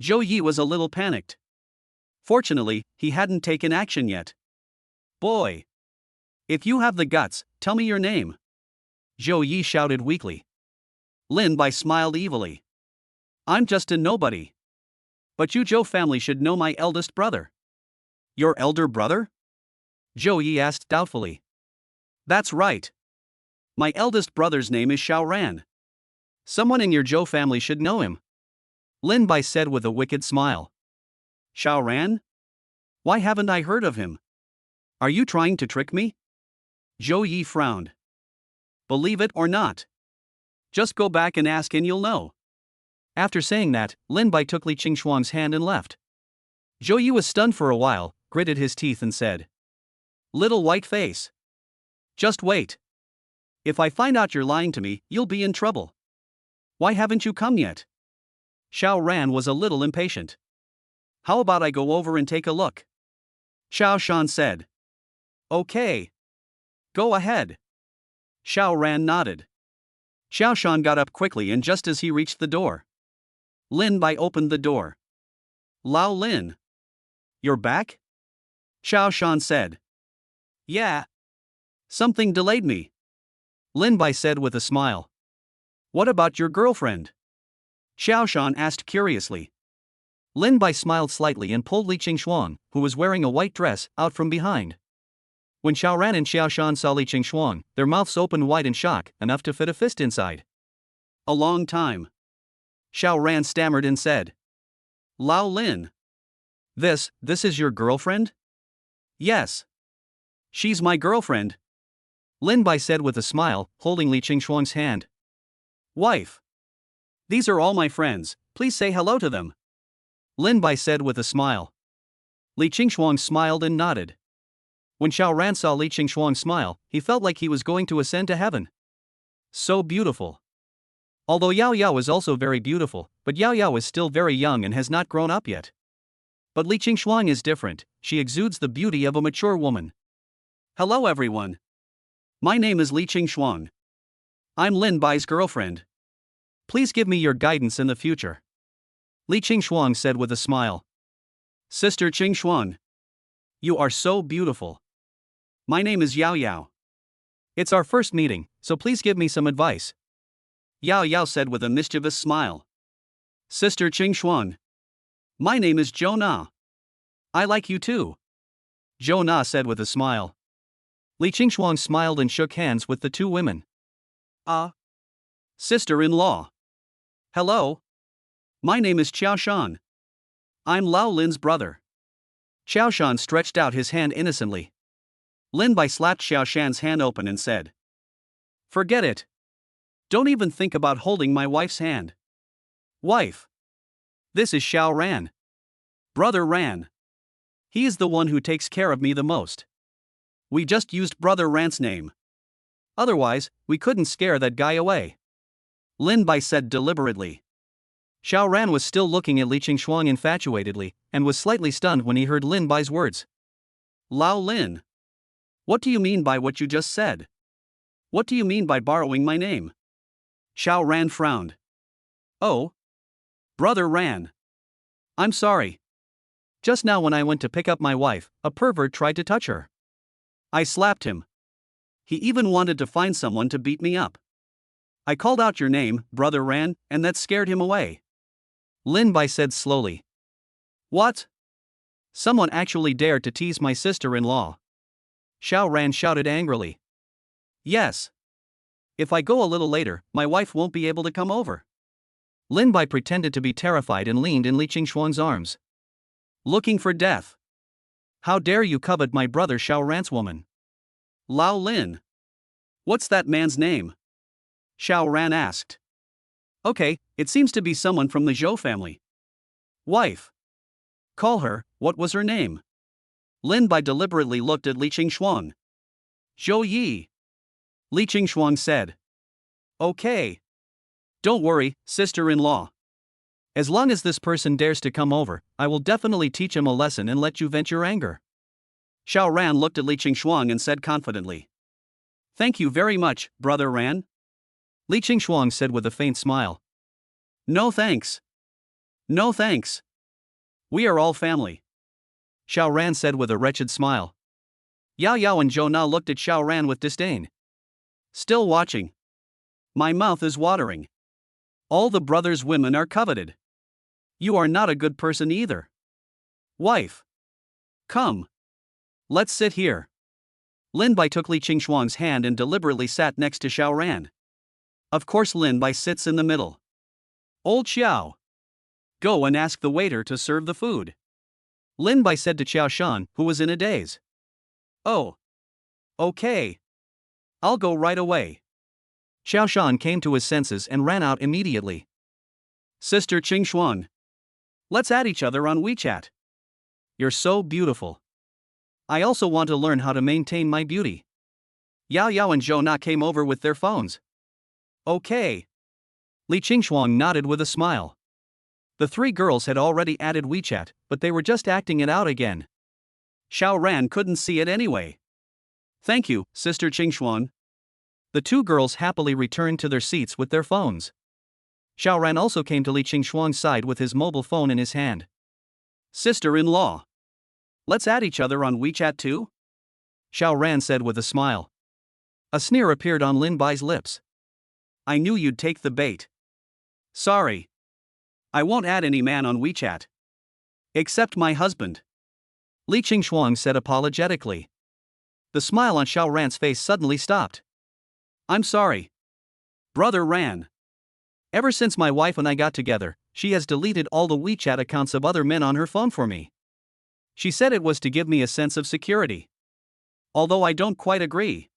Zhou Yi was a little panicked. Fortunately, he hadn't taken action yet. Boy! If you have the guts, tell me your name. Zhou Yi shouted weakly. Lin Bai smiled evilly. I'm just a nobody. But you Zhou family should know my eldest brother. Your elder brother? Zhou Yi asked doubtfully. That's right. My eldest brother's name is Xiao Ran. Someone in your Zhou family should know him. Lin Bai said with a wicked smile. Xiao Ran? Why haven't I heard of him? Are you trying to trick me? Zhou Yi frowned. Believe it or not. Just go back and ask and you'll know. After saying that, Lin Bai took Li Qingxuang's hand and left. Zhou Yi was stunned for a while, gritted his teeth and said. Little white face. Just wait. If I find out you're lying to me, you'll be in trouble. Why haven't you come yet? Xiao Ran was a little impatient. How about I go over and take a look? Xiao Shan said. Okay. Go ahead. Xiao Ran nodded. Xiao Shan got up quickly and just as he reached the door, Lin Bai opened the door. Lao Lin. You're back? Xiao Shan said. Yeah. Something delayed me. Lin Bai said with a smile. What about your girlfriend? Xiao Shan asked curiously. Lin Bai smiled slightly and pulled Li Qingxuang, who was wearing a white dress, out from behind. When Xiaoran and Xiaoshan saw Li Qingshuang, their mouths opened wide in shock, enough to fit a fist inside. A long time. Xiaoran stammered and said, Lao Lin. This is your girlfriend? Yes. She's my girlfriend. Lin Bai said with a smile, holding Li Qingshuang's hand. Wife. These are all my friends, please say hello to them. Lin Bai said with a smile. Li Qingshuang smiled and nodded. When Xiaoran saw Li Qingshuang smile, he felt like he was going to ascend to heaven. So beautiful. Although Yao Yao is also very beautiful, but Yao Yao is still very young and has not grown up yet. But Li Qingshuang is different, she exudes the beauty of a mature woman. Hello everyone. My name is Li Qingshuang. I'm Lin Bai's girlfriend. Please give me your guidance in the future. Li Qingshuang said with a smile. Sister Qingshuang. You are so beautiful. My name is Yao Yao. It's our first meeting, so please give me some advice. Yao Yao said with a mischievous smile. Sister Qingshuang. My name is Zhou Na. I like you too. Zhou Na said with a smile. Li Qingshuang smiled and shook hands with the two women. Sister-in-law. Hello. My name is Xiaoshan. I'm Lao Lin's brother. Xiaoshan stretched out his hand innocently. Lin Bai slapped Xiaoshan's hand open and said, Forget it. Don't even think about holding my wife's hand. Wife. This is Xiao Ran. Brother Ran. He is the one who takes care of me the most. We just used Brother Ran's name. Otherwise, we couldn't scare that guy away. Lin Bai said deliberately. Xiao Ran was still looking at Li Qingshuang infatuatedly, and was slightly stunned when he heard Lin Bai's words. Lao Lin. What do you mean by what you just said? What do you mean by borrowing my name? Xiao Ran frowned. Oh. Brother Ran. I'm sorry. Just now when I went to pick up my wife, a pervert tried to touch her. I slapped him. He even wanted to find someone to beat me up. I called out your name, Brother Ran, and that scared him away. Lin Bai said slowly. What? Someone actually dared to tease my sister-in-law. Xiao Ran shouted angrily. Yes. If I go a little later, my wife won't be able to come over. Lin Bai pretended to be terrified and leaned in Li Qingshuang's arms. Looking for death. How dare you covet my brother Xiao Ran's woman? Lao Lin. What's that man's name? Xiao Ran asked. Okay, it seems to be someone from the Zhou family. Wife. Call her, what was her name? Lin Bai deliberately looked at Li Qingshuang. Zhou Yi. Li Qingshuang said. Okay. Don't worry, sister-in-law. As long as this person dares to come over, I will definitely teach him a lesson and let you vent your anger. Xiao Ran looked at Li Qingshuang and said confidently. Thank you very much, Brother Ran. Li Qingshuang said with a faint smile. No thanks. No thanks. We are all family. Xiao Ran said with a wretched smile. Yao Yao and Zhou Na looked at Xiao Ran with disdain. Still watching. My mouth is watering. All the brothers' women are coveted. You are not a good person either. Wife. Come. Let's sit here. Lin Bai took Li Qingshuang's hand and deliberately sat next to Xiao Ran. Of course Lin Bai sits in the middle. Old Xiao. Go and ask the waiter to serve the food. Lin Bai said to Xiaoshan, who was in a daze. Oh. Okay. I'll go right away. Xiaoshan came to his senses and ran out immediately. Sister Qingshuang. Let's add each other on WeChat. You're so beautiful. I also want to learn how to maintain my beauty. Yao Yao and Zhou Na came over with their phones. Okay. Li Qingshuang nodded with a smile. The three girls had already added WeChat, but they were just acting it out again. Xiao Ran couldn't see it anyway. Thank you, Sister Qingshuang. The two girls happily returned to their seats with their phones. Xiao Ran also came to Li Qingshuang's side with his mobile phone in his hand. Sister-in-law. Let's add each other on WeChat too? Xiao Ran said with a smile. A sneer appeared on Lin Bai's lips. I knew you'd take the bait. Sorry. I won't add any man on WeChat. Except my husband. Li Qingshuang said apologetically. The smile on Xiao Ran's face suddenly stopped. I'm sorry. Brother Ran. Ever since my wife and I got together, she has deleted all the WeChat accounts of other men on her phone for me. She said it was to give me a sense of security. Although I don't quite agree.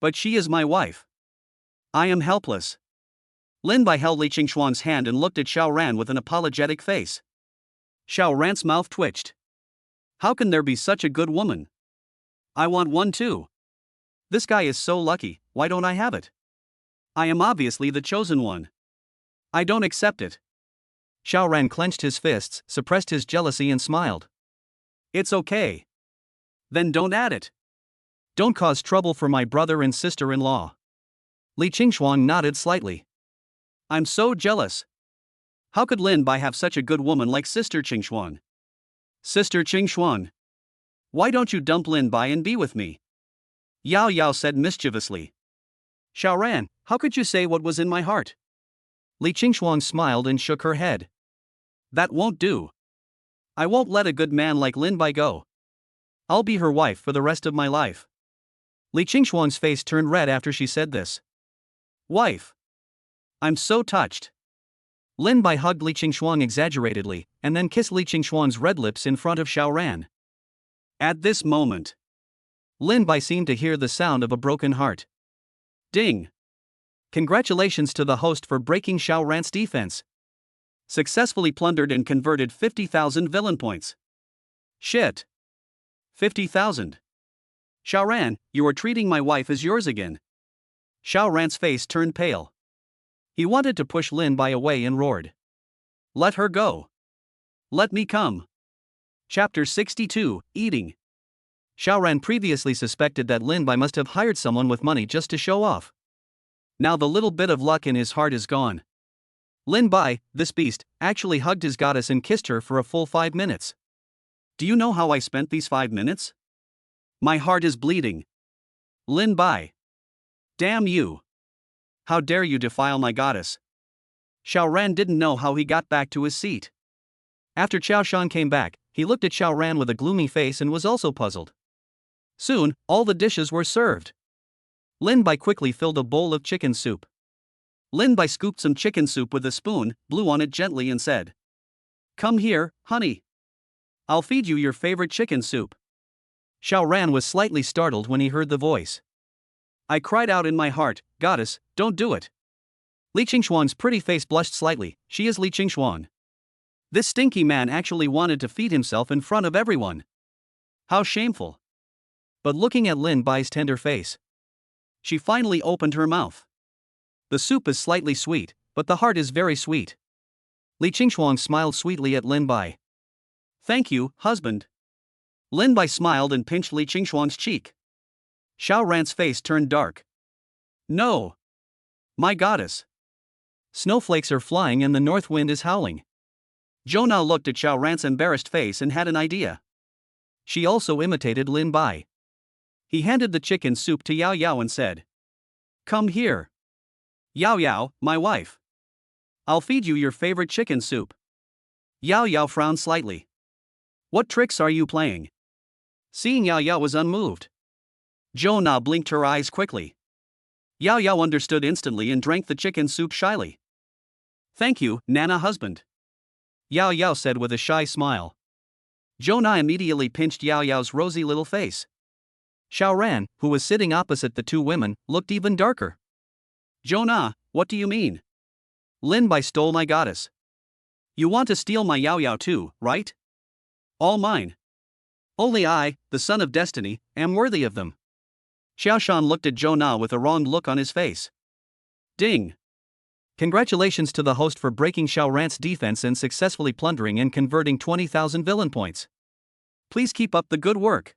But she is my wife. I am helpless. Lin Bai held Li Qingxuan's hand and looked at Xiao Ran with an apologetic face. Xiao Ran's mouth twitched. How can there be such a good woman? I want one too. This guy is so lucky, why don't I have it? I am obviously the chosen one. I don't accept it. Xiao Ran clenched his fists, suppressed his jealousy and smiled. It's okay. Then don't add it. Don't cause trouble for my brother and sister-in-law. Li Qingxuan nodded slightly. I'm so jealous. How could Lin Bai have such a good woman like Sister Qingxuan? Sister Qingxuan. Why don't you dump Lin Bai and be with me? Yao Yao said mischievously. Xiao Ran, how could you say what was in my heart? Li Qingxuan smiled and shook her head. That won't do. I won't let a good man like Lin Bai go. I'll be her wife for the rest of my life. Li Qingxuan's face turned red after she said this. Wife. I'm so touched. Lin Bai hugged Li Qingxuan exaggeratedly, and then kissed Li Qingxuan's red lips in front of Xiao Ran. At this moment, Lin Bai seemed to hear the sound of a broken heart. Ding! Congratulations to the host for breaking Xiao Ran's defense. Successfully plundered and converted 50,000 villain points. Shit. 50,000. Xiao Ran, you are treating my wife as yours again. Xiao Ran's face turned pale. He wanted to push Lin Bai away and roared. Let her go. Let me come. Chapter 62, Eating. Xiao Ran previously suspected that Lin Bai must have hired someone with money just to show off. Now the little bit of luck in his heart is gone. Lin Bai, this beast, actually hugged his goddess and kissed her for a full 5 minutes. Do you know how I spent these 5 minutes? My heart is bleeding. Lin Bai. Damn you. How dare you defile my goddess? Xiao Ran didn't know how he got back to his seat. After Qiao Shan came back, he looked at Xiao Ran with a gloomy face and was also puzzled. Soon, all the dishes were served. Lin Bai quickly filled a bowl of chicken soup. Lin Bai scooped some chicken soup with a spoon, blew on it gently and said, Come here, honey. I'll feed you your favorite chicken soup. Xiao Ran was slightly startled when he heard the voice. I cried out in my heart, Goddess, don't do it. Li Qingxuan's pretty face blushed slightly. She is Li Qingxuan. This stinky man actually wanted to feed himself in front of everyone. How shameful. But looking at Lin Bai's tender face, she finally opened her mouth. The soup is slightly sweet, but the heart is very sweet. Li Qingxuan smiled sweetly at Lin Bai. Thank you, husband. Lin Bai smiled and pinched Li Qingxuan's cheek. Xiao Ran's face turned dark. No. My goddess. Snowflakes are flying and the north wind is howling. Zhou looked at Xiao Ran's embarrassed face and had an idea. She also imitated Lin Bai. He handed the chicken soup to Yao Yao and said, Come here. Yao Yao, my wife. I'll feed you your favorite chicken soup. Yao Yao frowned slightly. What tricks are you playing? Seeing Yao Yao was unmoved. Zhou blinked her eyes quickly. Yao Yao understood instantly and drank the chicken soup shyly. Thank you, Nana husband. Yao Yao said with a shy smile. Zhou immediately pinched Yao Yao's rosy little face. Xiao Ran, who was sitting opposite the two women, looked even darker. Zhou, what do you mean? Lin Bai stole my goddess. You want to steal my Yao Yao too, right? All mine. Only I, the son of destiny, am worthy of them. Xiao Shan looked at Zhou with a wronged look on his face. Ding. Congratulations to the host for breaking Xiao Ran's defense and successfully plundering and converting 20,000 villain points. Please keep up the good work.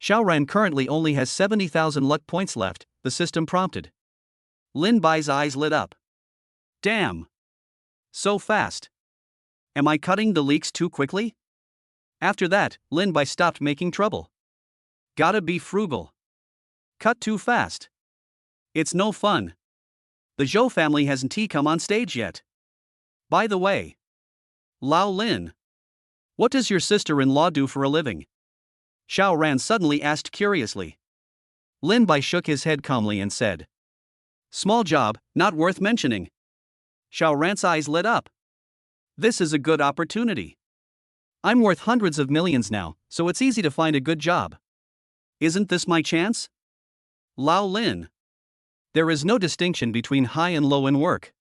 Xiao Ran currently only has 70,000 luck points left, the system prompted. Lin Bai's eyes lit up. Damn. So fast. Am I cutting the leaks too quickly? After that, Lin Bai stopped making trouble. Gotta be frugal. Cut too fast. It's no fun. The Zhou family hasn't come on stage yet. By the way, Lao Lin. What does your sister-in-law do for a living? Xiao Ran suddenly asked curiously. Lin Bai shook his head calmly and said, "Small job, not worth mentioning." Xiao Ran's eyes lit up. This is a good opportunity. I'm worth hundreds of millions now, so it's easy to find a good job. Isn't this my chance? Lao Lin. There is no distinction between high and low in work.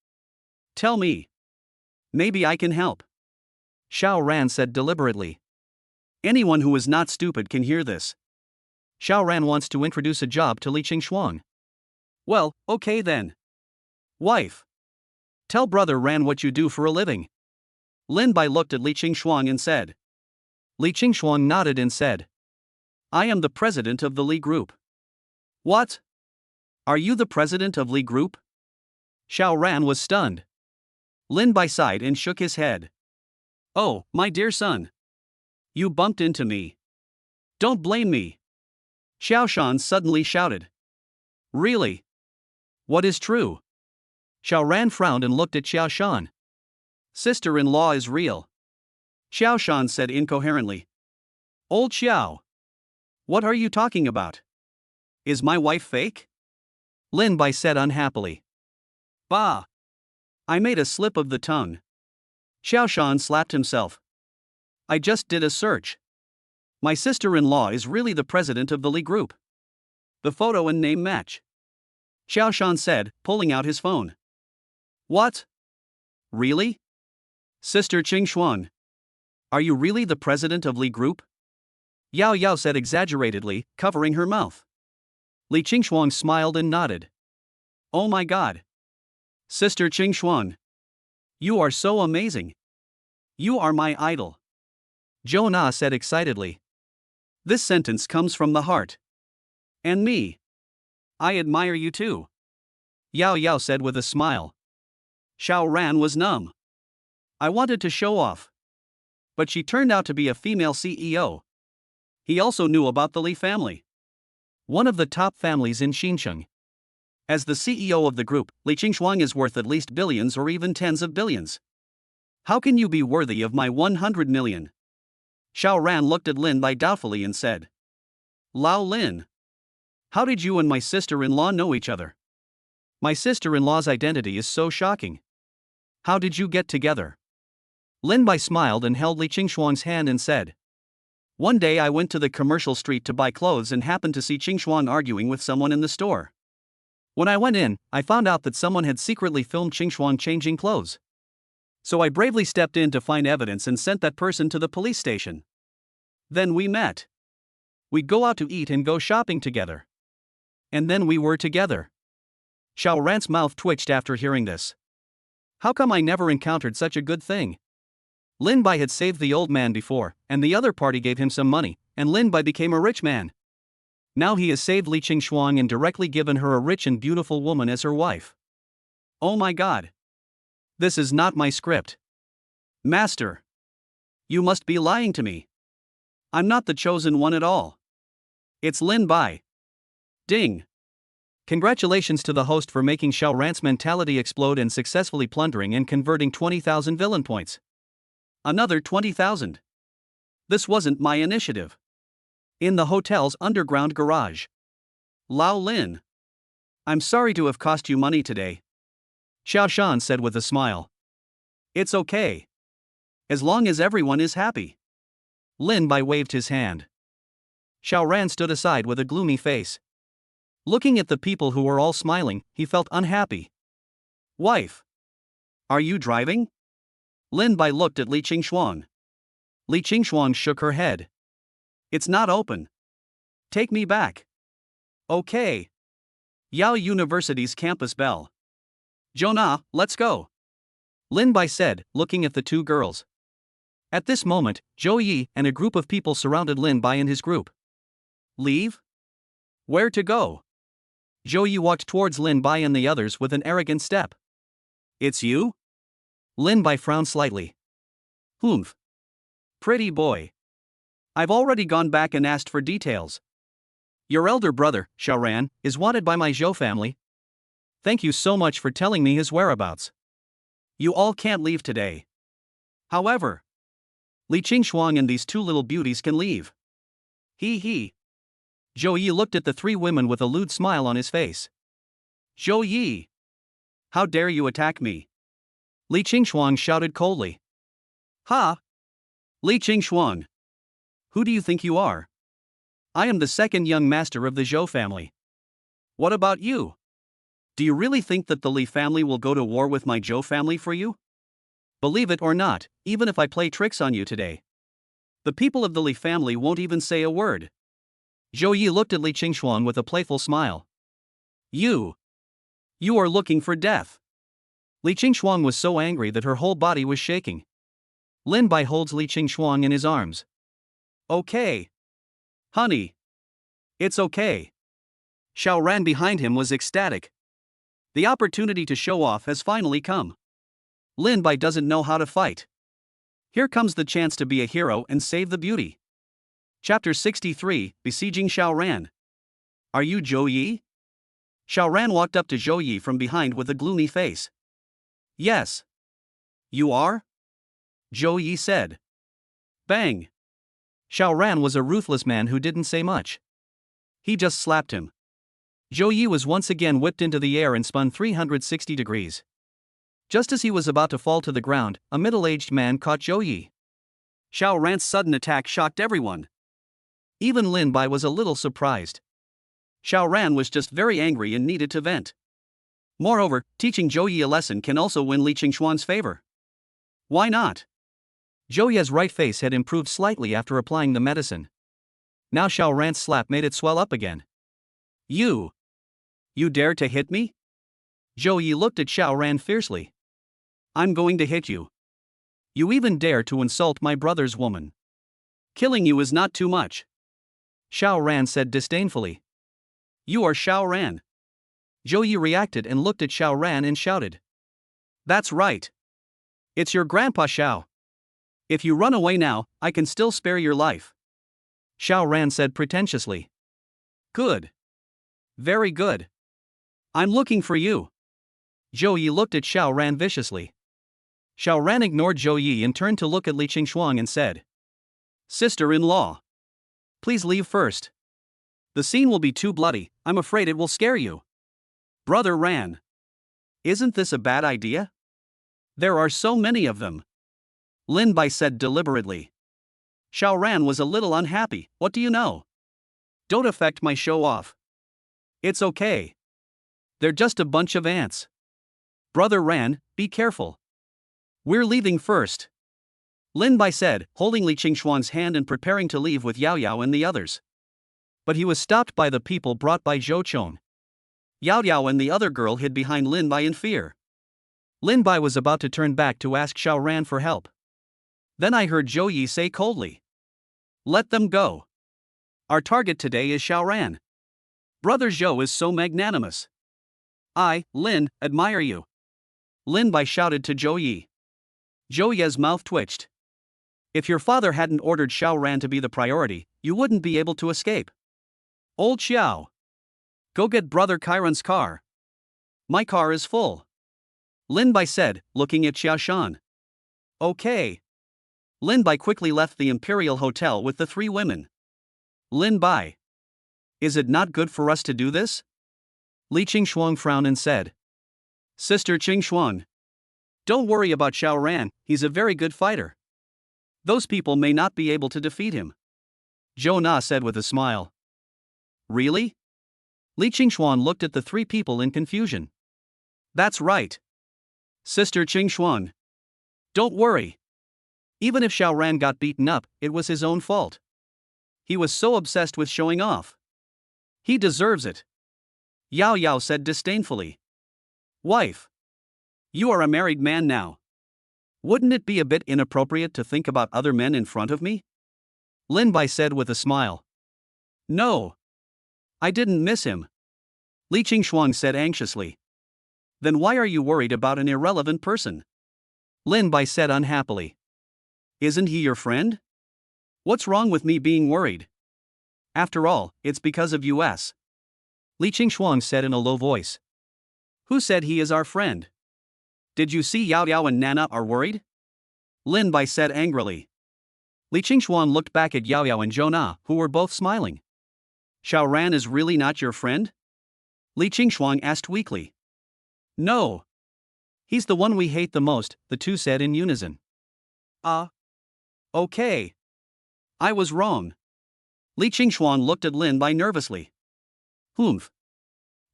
Tell me. Maybe I can help. Xiao Ran said deliberately. Anyone who is not stupid can hear this. Xiao Ran wants to introduce a job to Li Qingshuang. Well, okay then. Wife. Tell brother Ran what you do for a living. Lin Bai looked at Li Qingshuang and said. Li Qingshuang nodded and said, I am the president of the Li Group. What? Are you the president of Li Group? Xiao Ran was stunned. Lin Bai sighed and shook his head. Oh, my dear son. You bumped into me. Don't blame me. Xiao Shan suddenly shouted. Really? What is true? Xiao Ran frowned and looked at Xiao Shan. Sister-in-law is real. Xiao Shan said incoherently. Old Xiao. What are you talking about? Is my wife fake? Lin Bai said unhappily. Bah! I made a slip of the tongue. Xiao Shan slapped himself. I just did a search. My sister-in-law is really the president of the Li Group. The photo and name match. Xiao Shan said, pulling out his phone. What? Really? Sister Qingshuang. Are you really the president of Li Group? Yao Yao said exaggeratedly, covering her mouth. Li Qingshuang smiled and nodded. Oh my god. Sister Qingshuang. You are so amazing. You are my idol. Zhou Na said excitedly. This sentence comes from the heart. And me. I admire you too. Yao Yao said with a smile. Xiao Ran was numb. I wanted to show off. But she turned out to be a female CEO. He also knew about the Li family. One of the top families in Xinjiang. As the CEO of the group, Li Qingshuang is worth at least billions or even tens of billions. How can you be worthy of my 100 million? Xiao Ran looked at Lin Bai doubtfully and said. Lao Lin. How did you and my sister-in-law know each other? My sister-in-law's identity is so shocking. How did you get together? Lin Bai smiled and held Li Qingshuang's hand and said. One day I went to the commercial street to buy clothes and happened to see Qingshuang arguing with someone in the store. When I went in, I found out that someone had secretly filmed Qingshuang changing clothes. So I bravely stepped in to find evidence and sent that person to the police station. Then we met. We'd go out to eat and go shopping together. And then we were together. Xiao Ran's mouth twitched after hearing this. How come I never encountered such a good thing? Lin Bai had saved the old man before, and the other party gave him some money, and Lin Bai became a rich man. Now he has saved Li Qingshuang and directly given her a rich and beautiful woman as her wife. Oh my god. This is not my script. Master. You must be lying to me. I'm not the chosen one at all. It's Lin Bai. Ding. Congratulations to the host for making Xiao Ran's mentality explode and successfully plundering and converting 20,000 villain points. Another 20,000. This wasn't my initiative. In the hotel's underground garage. Lao Lin. I'm sorry to have cost you money today. Xiao Shan said with a smile. It's okay. As long as everyone is happy. Lin Bai waved his hand. Xiao Ran stood aside with a gloomy face. Looking at the people who were all smiling, he felt unhappy. Wife. Are you driving? Lin Bai looked at Li Qingshuang. Li Qingshuang shook her head. It's not open. Take me back. Okay. Yao University's campus bell. Jonah, let's go. Lin Bai said, looking at the two girls. At this moment, Zhou Yi and a group of people surrounded Lin Bai and his group. Leave? Where to go? Zhou Yi walked towards Lin Bai and the others with an arrogant step. It's you? Lin Bai frowned slightly. Humph. Pretty boy. I've already gone back and asked for details. Your elder brother, Xiao Ran, is wanted by my Zhou family. Thank you so much for telling me his whereabouts. You all can't leave today. However, Li Qingshuang and these two little beauties can leave. Hee hee. Zhou Yi looked at the three women with a lewd smile on his face. Zhou Yi! How dare you attack me? Li Qingxuan shouted coldly. Ha! Li Qingxuan! Who do you think you are? I am the second young master of the Zhou family. What about you? Do you really think that the Li family will go to war with my Zhou family for you? Believe it or not, even if I play tricks on you today, the people of the Li family won't even say a word. Zhou Yi looked at Li Qingxuan with a playful smile. You are looking for death. Li Qingxuan was so angry that her whole body was shaking. Lin Bai holds Li Qingxuan in his arms. Okay. Honey. It's okay. Xiao Ran behind him was ecstatic. The opportunity to show off has finally come. Lin Bai doesn't know how to fight. Here comes the chance to be a hero and save the beauty. Chapter 63, Besieging Xiao Ran. Are you Zhou Yi? Xiao Ran walked up to Zhou Yi from behind with a gloomy face. Yes. You are? Zhou Yi said. Bang. Xiao Ran was a ruthless man who didn't say much. He just slapped him. Zhou Yi was once again whipped into the air and spun 360 degrees. Just as he was about to fall to the ground, a middle-aged man caught Zhou Yi. Xiao Ran's sudden attack shocked everyone. Even Lin Bai was a little surprised. Xiao Ran was just very angry and needed to vent. Moreover, teaching Zhou Yi a lesson can also win Li Qingxuan's favor. Why not? Zhou Yi's right face had improved slightly after applying the medicine. Now Xiao Ran's slap made it swell up again. You dare to hit me? Zhou Yi looked at Xiao Ran fiercely. I'm going to hit you. You even dare to insult my brother's woman. Killing you is not too much. Xiao Ran said disdainfully. You are Xiao Ran. Zhou Yi reacted and looked at Xiao Ran and shouted. That's right. It's your grandpa Xiao. If you run away now, I can still spare your life. Xiao Ran said pretentiously. Good. Very good. I'm looking for you. Zhou Yi looked at Xiao Ran viciously. Xiao Ran ignored Zhou Yi and turned to look at Li Qingxuan and said. Sister-in-law. Please leave first. The scene will be too bloody, I'm afraid it will scare you. Brother Ran. Isn't this a bad idea? There are so many of them. Lin Bai said deliberately. Xiao Ran was a little unhappy. What do you know? Don't affect my show off. It's okay. They're just a bunch of ants. Brother Ran, be careful. We're leaving first. Lin Bai said, holding Li Qingxuan's hand and preparing to leave with Yao Yao and the others. But he was stopped by the people brought by Zhou Chong. Yao Yao and the other girl hid behind Lin Bai in fear. Lin Bai was about to turn back to ask Xiao Ran for help. Then I heard Zhou Yi say coldly. Let them go. Our target today is Xiao Ran. Brother Zhou is so magnanimous. I, Lin, admire you. Lin Bai shouted to Zhou Yi. Zhou Yi's mouth twitched. If your father hadn't ordered Xiao Ran to be the priority, you wouldn't be able to escape. Old Xiao. Go get Brother Chiron's car. My car is full. Lin Bai said, looking at Xia Shan. Okay. Lin Bai quickly left the Imperial Hotel with the three women. Lin Bai. Is it not good for us to do this? Li Qingxuan frowned and said. Sister Qingxuan. Don't worry about Xiao Ran, he's a very good fighter. Those people may not be able to defeat him. Zhou Na said with a smile. Really? Li Qingxuan looked at the three people in confusion. That's right. Sister Qingxuan. Don't worry. Even if Xiao Ran got beaten up, it was his own fault. He was so obsessed with showing off. He deserves it. Yao Yao said disdainfully. Wife. You are a married man now. Wouldn't it be a bit inappropriate to think about other men in front of me? Lin Bai said with a smile. No. I didn't miss him. Li Qingxuan said anxiously. Then why are you worried about an irrelevant person? Lin Bai said unhappily. Isn't he your friend? What's wrong with me being worried? After all, it's because of us. Li Qingxuan said in a low voice. Who said he is our friend? Did you see Yao Yao and Nana are worried? Lin Bai said angrily. Li Qingxuan looked back at Yao Yao and Zhou Na, who were both smiling. Xiao Ran is really not your friend? Li Qingxuan asked weakly. No. He's the one we hate the most, the two said in unison. Okay. I was wrong. Li Qingxuan looked at Lin Bai nervously. Humph.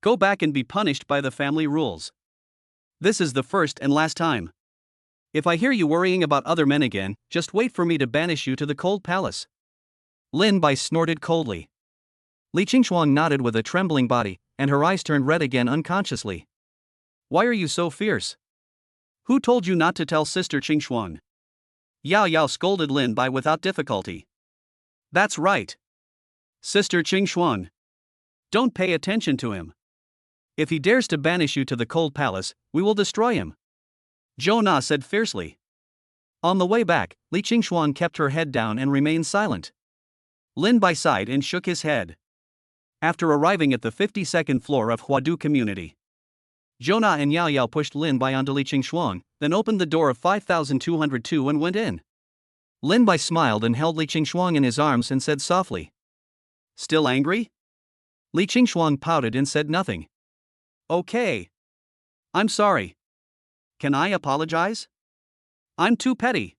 Go back and be punished by the family rules. This is the first and last time. If I hear you worrying about other men again, just wait for me to banish you to the cold palace. Lin Bai snorted coldly. Li Qingxuan nodded with a trembling body, and her eyes turned red again unconsciously. Why are you so fierce? Who told you not to tell Sister Qingxuan? Yao Yao scolded Lin Bai without difficulty. That's right. Sister Qingxuan. Don't pay attention to him. If he dares to banish you to the cold palace, we will destroy him. Zhou Na said fiercely. On the way back, Li Qingxuan kept her head down and remained silent. Lin Bai sighed and shook his head. After arriving at the 52nd floor of Huadu Community, Zhou Na and Yao Yao pushed Lin Bai onto Li Qingxuan, then opened the door of 5202 and went in. Lin Bai smiled and held Li Qingxuan in his arms and said softly. Still angry? Li Qingxuan pouted and said nothing. Okay. I'm sorry. Can I apologize? I'm too petty.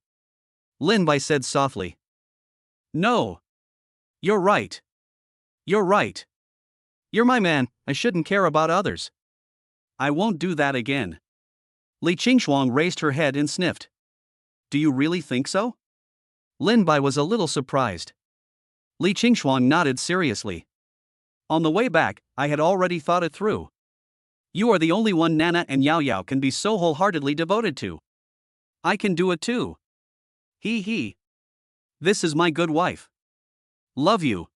Lin Bai said softly. No. You're right. You're right. You're my man, I shouldn't care about others. I won't do that again. Li Qingxuan raised her head and sniffed. Do you really think so? Lin Bai was a little surprised. Li Qingxuan nodded seriously. On the way back, I had already thought it through. You are the only one Nana and Yao Yao can be so wholeheartedly devoted to. I can do it too. He. This is my good wife. Love you.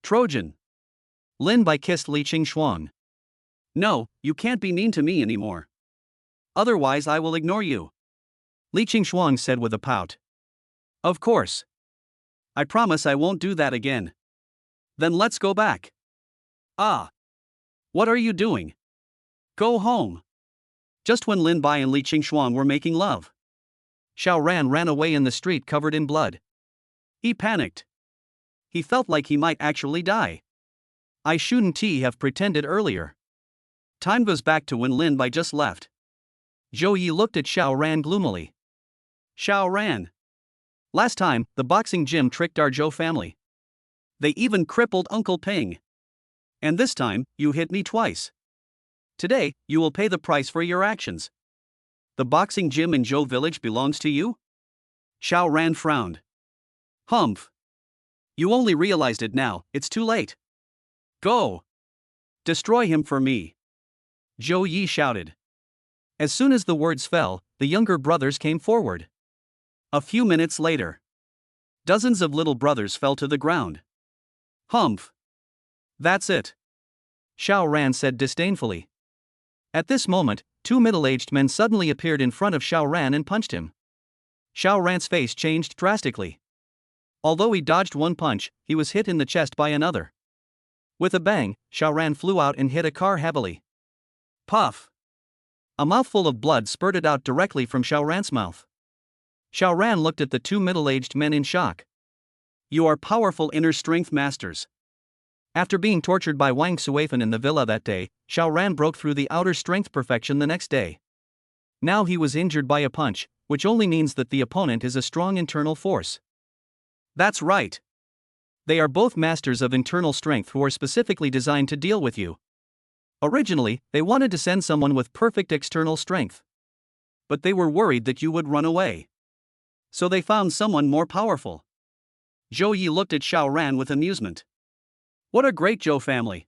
Trojan. Lin Bai kissed Li Qingxuan. No, you can't be mean to me anymore. Otherwise I will ignore you. Li Qingxuan said with a pout. Of course. I promise I won't do that again. Then let's go back. What are you doing? Go home. Just when Lin Bai and Li Qingxuan were making love, Xiao Ran ran away in the street covered in blood. He panicked. He felt like he might actually die. I shouldn't have pretended earlier. Time goes back to when Lin Bai just left. Zhou Yi looked at Xiao Ran gloomily. Xiao Ran. Last time, the boxing gym tricked our Zhou family. They even crippled Uncle Ping. And this time, you hit me twice. Today, you will pay the price for your actions. The boxing gym in Zhou village belongs to you? Xiao Ran frowned. Humph. You only realized it now, it's too late. Go. Destroy him for me. Zhou Yi shouted. As soon as the words fell, the younger brothers came forward. A few minutes later, dozens of little brothers fell to the ground. Humph. That's it. Xiao Ran said disdainfully. At this moment, two middle-aged men suddenly appeared in front of Xiao Ran and punched him. Xiao Ran's face changed drastically. Although he dodged one punch, he was hit in the chest by another. With a bang, Xiao Ran flew out and hit a car heavily. Puff! A mouthful of blood spurted out directly from Xiao Ran's mouth. Xiao Ran looked at the two middle-aged men in shock. You are powerful inner strength masters. After being tortured by Wang Suifan in the villa that day, Xiao Ran broke through the outer strength perfection the next day. Now he was injured by a punch, which only means that the opponent is a strong internal force. That's right. They are both masters of internal strength who are specifically designed to deal with you. Originally, they wanted to send someone with perfect external strength. But they were worried that you would run away. So they found someone more powerful. Zhou Yi looked at Xiao Ran with amusement. What a great Zhou family.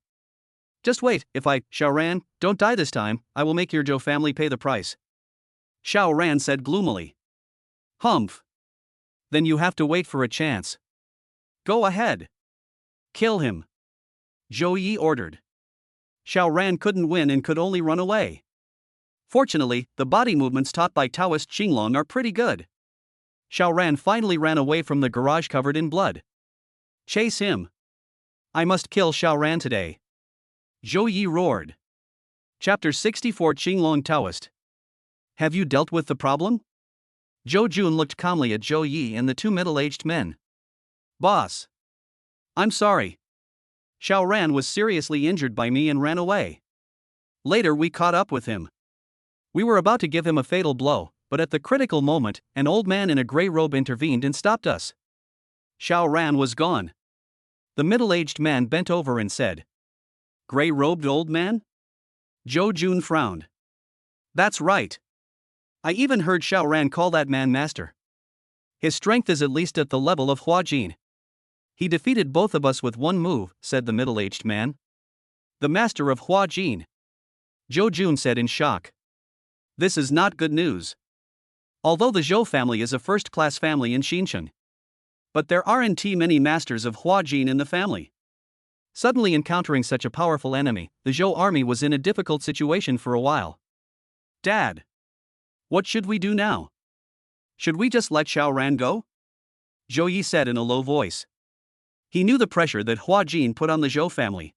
Just wait, if I, Xiao Ran, don't die this time, I will make your Zhou family pay the price. Xiao Ran said gloomily. Humph. Then you have to wait for a chance. Go ahead. Kill him. Zhou Yi ordered. Xiao Ran couldn't win and could only run away. Fortunately, the body movements taught by Taoist Qinglong are pretty good. Xiao Ran finally ran away from the garage covered in blood. Chase him. I must kill Xiao Ran today. Zhou Yi roared. Chapter 64 Qinglong Taoist. Have you dealt with the problem? Zhou Jun looked calmly at Zhou Yi and the two middle-aged men. Boss. I'm sorry. Xiao Ran was seriously injured by me and ran away. Later we caught up with him. We were about to give him a fatal blow, but at the critical moment, an old man in a grey robe intervened and stopped us. Xiao Ran was gone. The middle-aged man bent over and said. Grey-robed old man? Zhou Jun frowned. That's right. I even heard Xiao Ran call that man master. His strength is at least at the level of Hua Jin. He defeated both of us with one move, said the middle-aged man. The master of Hua Jin. Zhou Jun said in shock. This is not good news. Although the Zhou family is a first-class family in Xincheng. But there aren't many masters of Hua Jin in the family. Suddenly encountering such a powerful enemy, the Zhou army was in a difficult situation for a while. Dad. What should we do now? Should we just let Xiao Ran go? Zhou Yi said in a low voice. He knew the pressure that Hua Jin put on the Zhou family.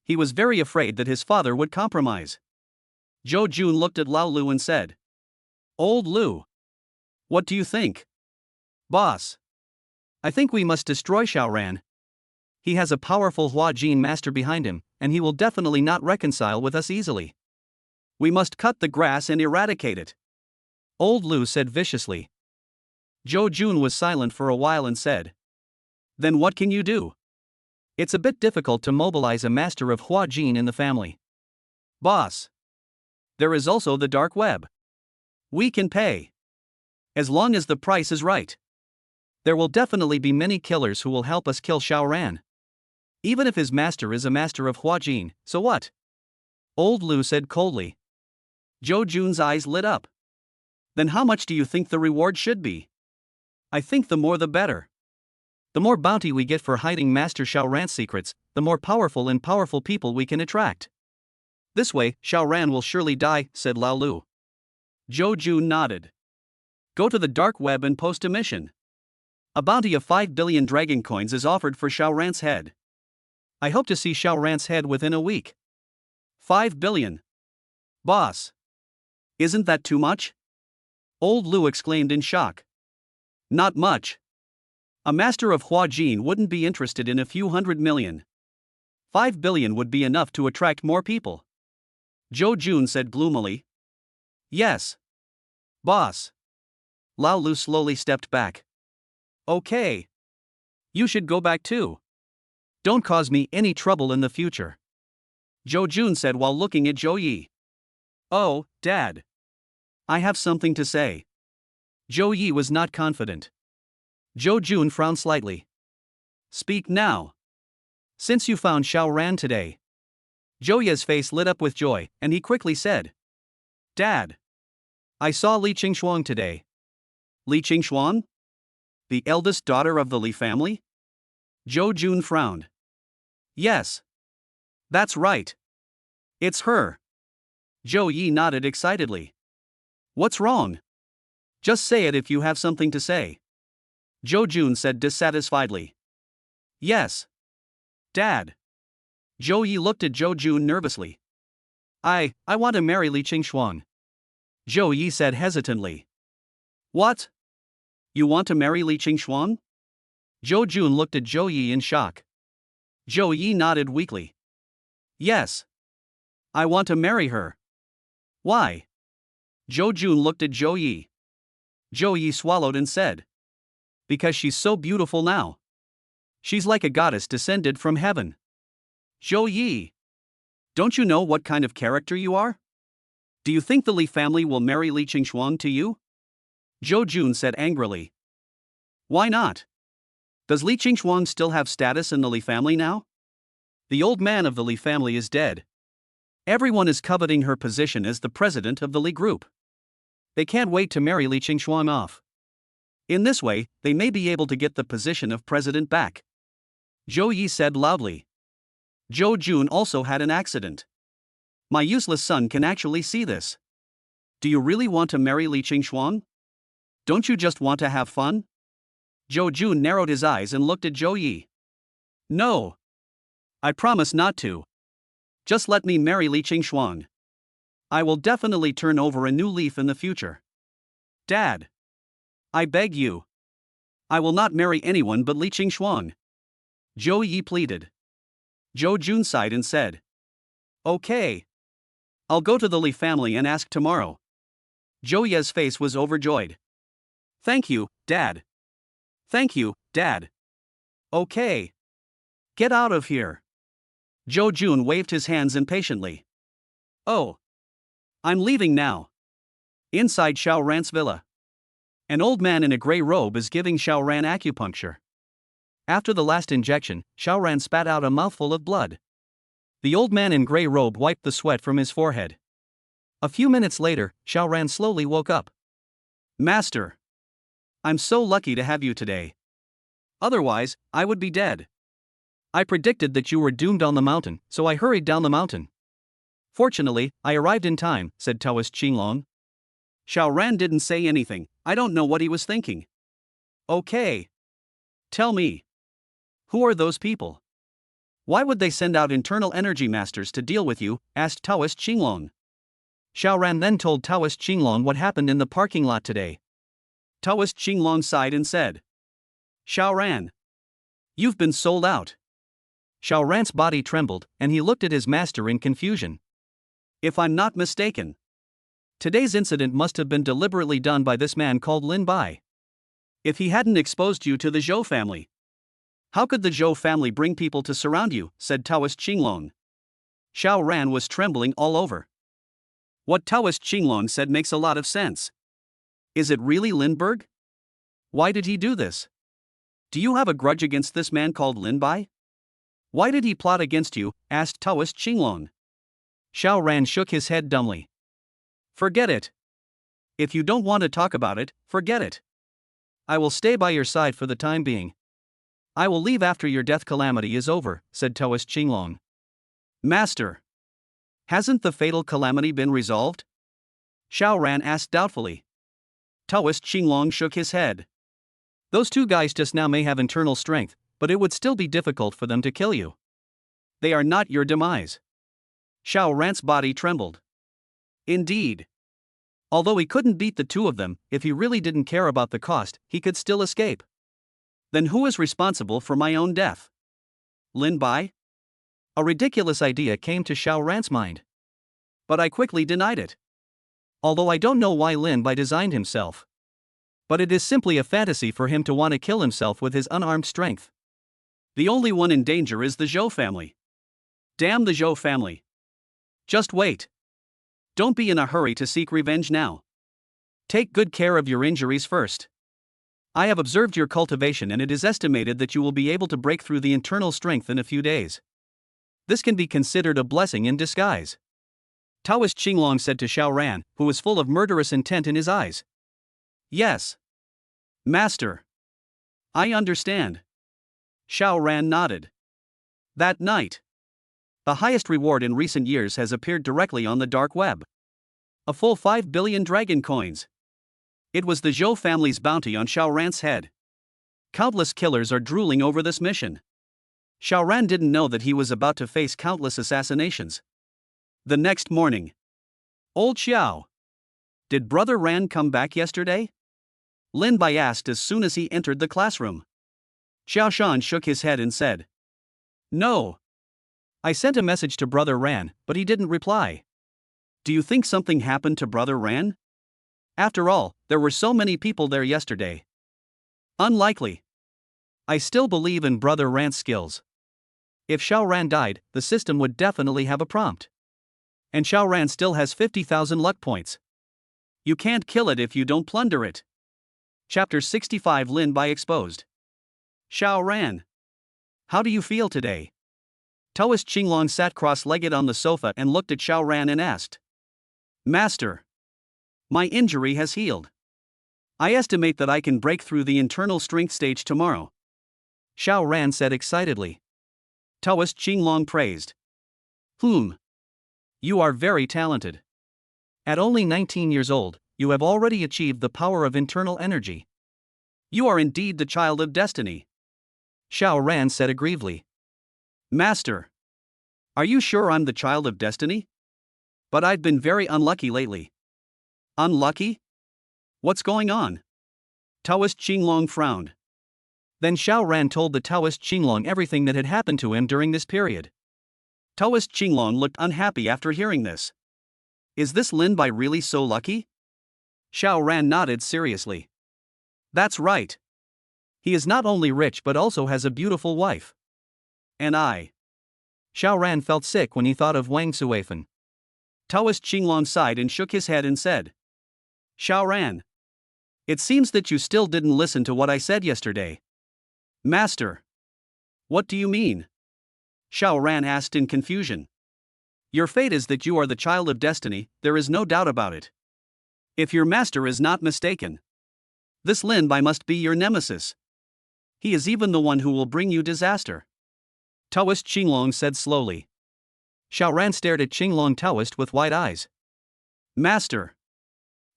He was very afraid that his father would compromise. Zhou Jun looked at Lao Lu and said. Old Lu. What do you think? Boss. I think we must destroy Xiao Ran. He has a powerful Hua Jin master behind him, and he will definitely not reconcile with us easily. We must cut the grass and eradicate it. Old Lu said viciously. Zhou Jun was silent for a while and said. Then what can you do? It's a bit difficult to mobilize a master of Hua Jin in the family. Boss. There is also the dark web. We can pay. As long as the price is right. There will definitely be many killers who will help us kill Xiao Ran. Even if his master is a master of Hua Jin, so what? Old Lu said coldly. Zhou Jun's eyes lit up. Then how much do you think the reward should be? I think the more the better. The more bounty we get for hiding Master Xiao Ran's secrets, the more powerful people we can attract. This way, Xiao Ran will surely die, said Lao Lu. Zhou Jun nodded. Go to the dark web and post a mission. A bounty of 5 billion dragon coins is offered for Xiao Ran's head. I hope to see Xiao Ran's head within a week. 5 billion. Boss. Isn't that too much? Old Lu exclaimed in shock. Not much. A master of Hua Jin wouldn't be interested in a few 100 million. 5 billion would be enough to attract more people. Zhou Jun said gloomily. Yes. Boss. Lao Lu slowly stepped back. Okay. You should go back too. Don't cause me any trouble in the future. Zhou Jun said while looking at Zhou Yi. Oh, Dad. I have something to say. Zhou Yi was not confident. Zhou Jun frowned slightly. Speak now. Since you found Xiao Ran today. Zhou Yi's face lit up with joy, and he quickly said. Dad. I saw Li Qingxuan today. Li Qingxuan? The eldest daughter of the Li family? Zhou Jun frowned. Yes. That's right. It's her. Zhou Yi nodded excitedly. What's wrong? Just say it if you have something to say. Zhou Jun said dissatisfiedly. Yes. Dad. Zhou Yi looked at Zhou Jun nervously. I want to marry Li Qingxuan. Zhou Yi said hesitantly. What? You want to marry Li Qingxuan? Zhou Jun looked at Zhou Yi in shock. Zhou Yi nodded weakly. Yes. I want to marry her. Why? Zhou Jun looked at Zhou Yi. Zhou Yi swallowed and said. Because she's so beautiful now. She's like a goddess descended from heaven. Zhou Yi. Don't you know what kind of character you are? Do you think the Li family will marry Li Qingxuan to you? Zhou Jun said angrily. Why not? Does Li Qingxuan still have status in the Li family now? The old man of the Li family is dead. Everyone is coveting her position as the president of the Li group. They can't wait to marry Li Qingxuan off. In this way, they may be able to get the position of president back. Zhou Yi said loudly. Zhou Jun also had an accident. My useless son can actually see this. Do you really want to marry Li Qingxuan? Don't you just want to have fun? Zhou Jun narrowed his eyes and looked at Zhou Yi. No. I promise not to. Just let me marry Li Qingxuan. I will definitely turn over a new leaf in the future. Dad. I beg you. I will not marry anyone but Li Qingxuang. Zhou Yi pleaded. Zhou Jun sighed and said, Okay. I'll go to the Li family and ask tomorrow. Zhou Ye's face was overjoyed. Thank you, Dad. Thank you, Dad. Okay. Get out of here. Zhou Jun waved his hands impatiently. Oh. I'm leaving now. Inside Xiao Ran's villa. An old man in a gray robe is giving Xiao Ran acupuncture. After the last injection, Xiao Ran spat out a mouthful of blood. The old man in gray robe wiped the sweat from his forehead. A few minutes later, Xiao Ran slowly woke up. Master. I'm so lucky to have you today. Otherwise, I would be dead. I predicted that you were doomed on the mountain, so I hurried down the mountain. Fortunately, I arrived in time, said Taoist Qinglong. Xiao Ran didn't say anything. I don't know what he was thinking. Okay. Tell me. Who are those people? Why would they send out internal energy masters to deal with you? Asked Taoist Qinglong. Xiao Ran then told Taoist Qinglong what happened in the parking lot today. Taoist Qinglong sighed and said, Xiao Ran. You've been sold out. Xiao Ran's body trembled, and he looked at his master in confusion. If I'm not mistaken, today's incident must have been deliberately done by this man called Lin Bai. If he hadn't exposed you to the Zhou family, how could the Zhou family bring people to surround you? Said Taoist Qinglong. Xiao Ran was trembling all over. What Taoist Qinglong said makes a lot of sense. Is it really Lindbergh? Why did he do this? Do you have a grudge against this man called Lin Bai? Why did he plot against you? Asked Taoist Qinglong. Xiao Ran shook his head dumbly. Forget it. If you don't want to talk about it, forget it. I will stay by your side for the time being. I will leave after your death calamity is over, said Taoist Qinglong. Master. Hasn't the fatal calamity been resolved? Xiao Ran asked doubtfully. Taoist Qinglong shook his head. Those two guys just now may have internal strength, but it would still be difficult for them to kill you. They are not your demise. Xiao Ran's body trembled. Indeed. Although he couldn't beat the two of them, if he really didn't care about the cost, he could still escape. Then who is responsible for my own death? Lin Bai? A ridiculous idea came to Xiao Ran's mind. But I quickly denied it. Although I don't know why Lin Bai designed himself. But it is simply a fantasy for him to want to kill himself with his unarmed strength. The only one in danger is the Zhou family. Damn the Zhou family. Just wait. Don't be in a hurry to seek revenge now. Take good care of your injuries first. I have observed your cultivation and it is estimated that you will be able to break through the internal strength in a few days. This can be considered a blessing in disguise. Taoist Qinglong said to Xiao Ran, who was full of murderous intent in his eyes. Yes. Master. I understand. Xiao Ran nodded. That night, the highest reward in recent years has appeared directly on the dark web. A full 5 billion dragon coins. It was the Zhou family's bounty on Xiao Ran's head. Countless killers are drooling over this mission. Xiao Ran didn't know that he was about to face countless assassinations. The next morning. Old Xiao. Did Brother Ran come back yesterday? Lin Bai asked as soon as he entered the classroom. Xiao Shan shook his head and said, No. I sent a message to Brother Ran, but he didn't reply. Do you think something happened to Brother Ran? After all, there were so many people there yesterday. Unlikely. I still believe in Brother Ran's skills. If Xiao Ran died, the system would definitely have a prompt. And Xiao Ran still has 50,000 luck points. You can't kill it if you don't plunder it. Chapter 65 Lin Bai exposed. Xiao Ran. How do you feel today? Taoist Qinglong sat cross-legged on the sofa and looked at Xiao Ran and asked. Master. My injury has healed. I estimate that I can break through the internal strength stage tomorrow. Xiao Ran said excitedly. Taoist Qinglong praised. You are very talented. At only 19 years old, you have already achieved the power of internal energy. You are indeed the child of destiny. Xiao Ran said aggrievedly. Master. Are you sure I'm the child of destiny? But I've been very unlucky lately. Unlucky? What's going on? Taoist Qinglong frowned. Then Xiao Ran told the Taoist Qinglong everything that had happened to him during this period. Taoist Qinglong looked unhappy after hearing this. Is this Lin Bai really so lucky? Xiao Ran nodded seriously. That's right. He is not only rich but also has a beautiful wife. And I. Xiao Ran felt sick when he thought of Wang Suifan. Taoist Qinglong sighed and shook his head and said, Xiao Ran. It seems that you still didn't listen to what I said yesterday. Master. What do you mean? Xiao Ran asked in confusion. Your fate is that you are the child of destiny, there is no doubt about it. If your master is not mistaken, this Lin Bai must be your nemesis. He is even the one who will bring you disaster. Taoist Qinglong said slowly. Xiao Ran stared at Qinglong Taoist with wide eyes. Master.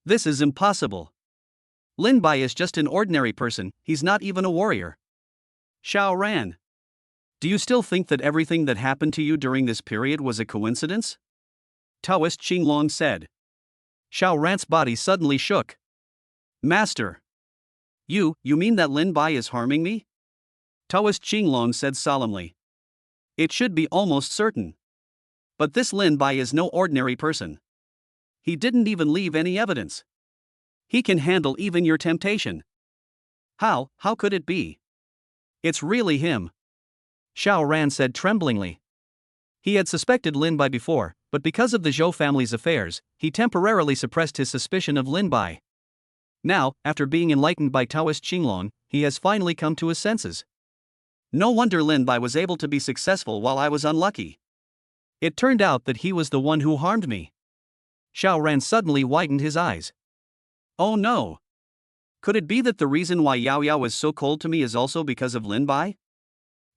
This is impossible. Lin Bai is just an ordinary person, he's not even a warrior. Xiao Ran. Do you still think that everything that happened to you during this period was a coincidence? Taoist Qinglong said. Xiao Ran's body suddenly shook. Master. You mean that Lin Bai is harming me? Taoist Qinglong said solemnly. It should be almost certain. But this Lin Bai is no ordinary person. He didn't even leave any evidence. He can handle even your temptation. How could it be? It's really him. Xiao Ran said tremblingly. He had suspected Lin Bai before, but because of the Zhou family's affairs, he temporarily suppressed his suspicion of Lin Bai. Now, after being enlightened by Taoist Qinglong, he has finally come to his senses. No wonder Lin Bai was able to be successful while I was unlucky. It turned out that he was the one who harmed me. Xiao Ran suddenly widened his eyes. Oh no! Could it be that the reason why Yao Yao was so cold to me is also because of Lin Bai?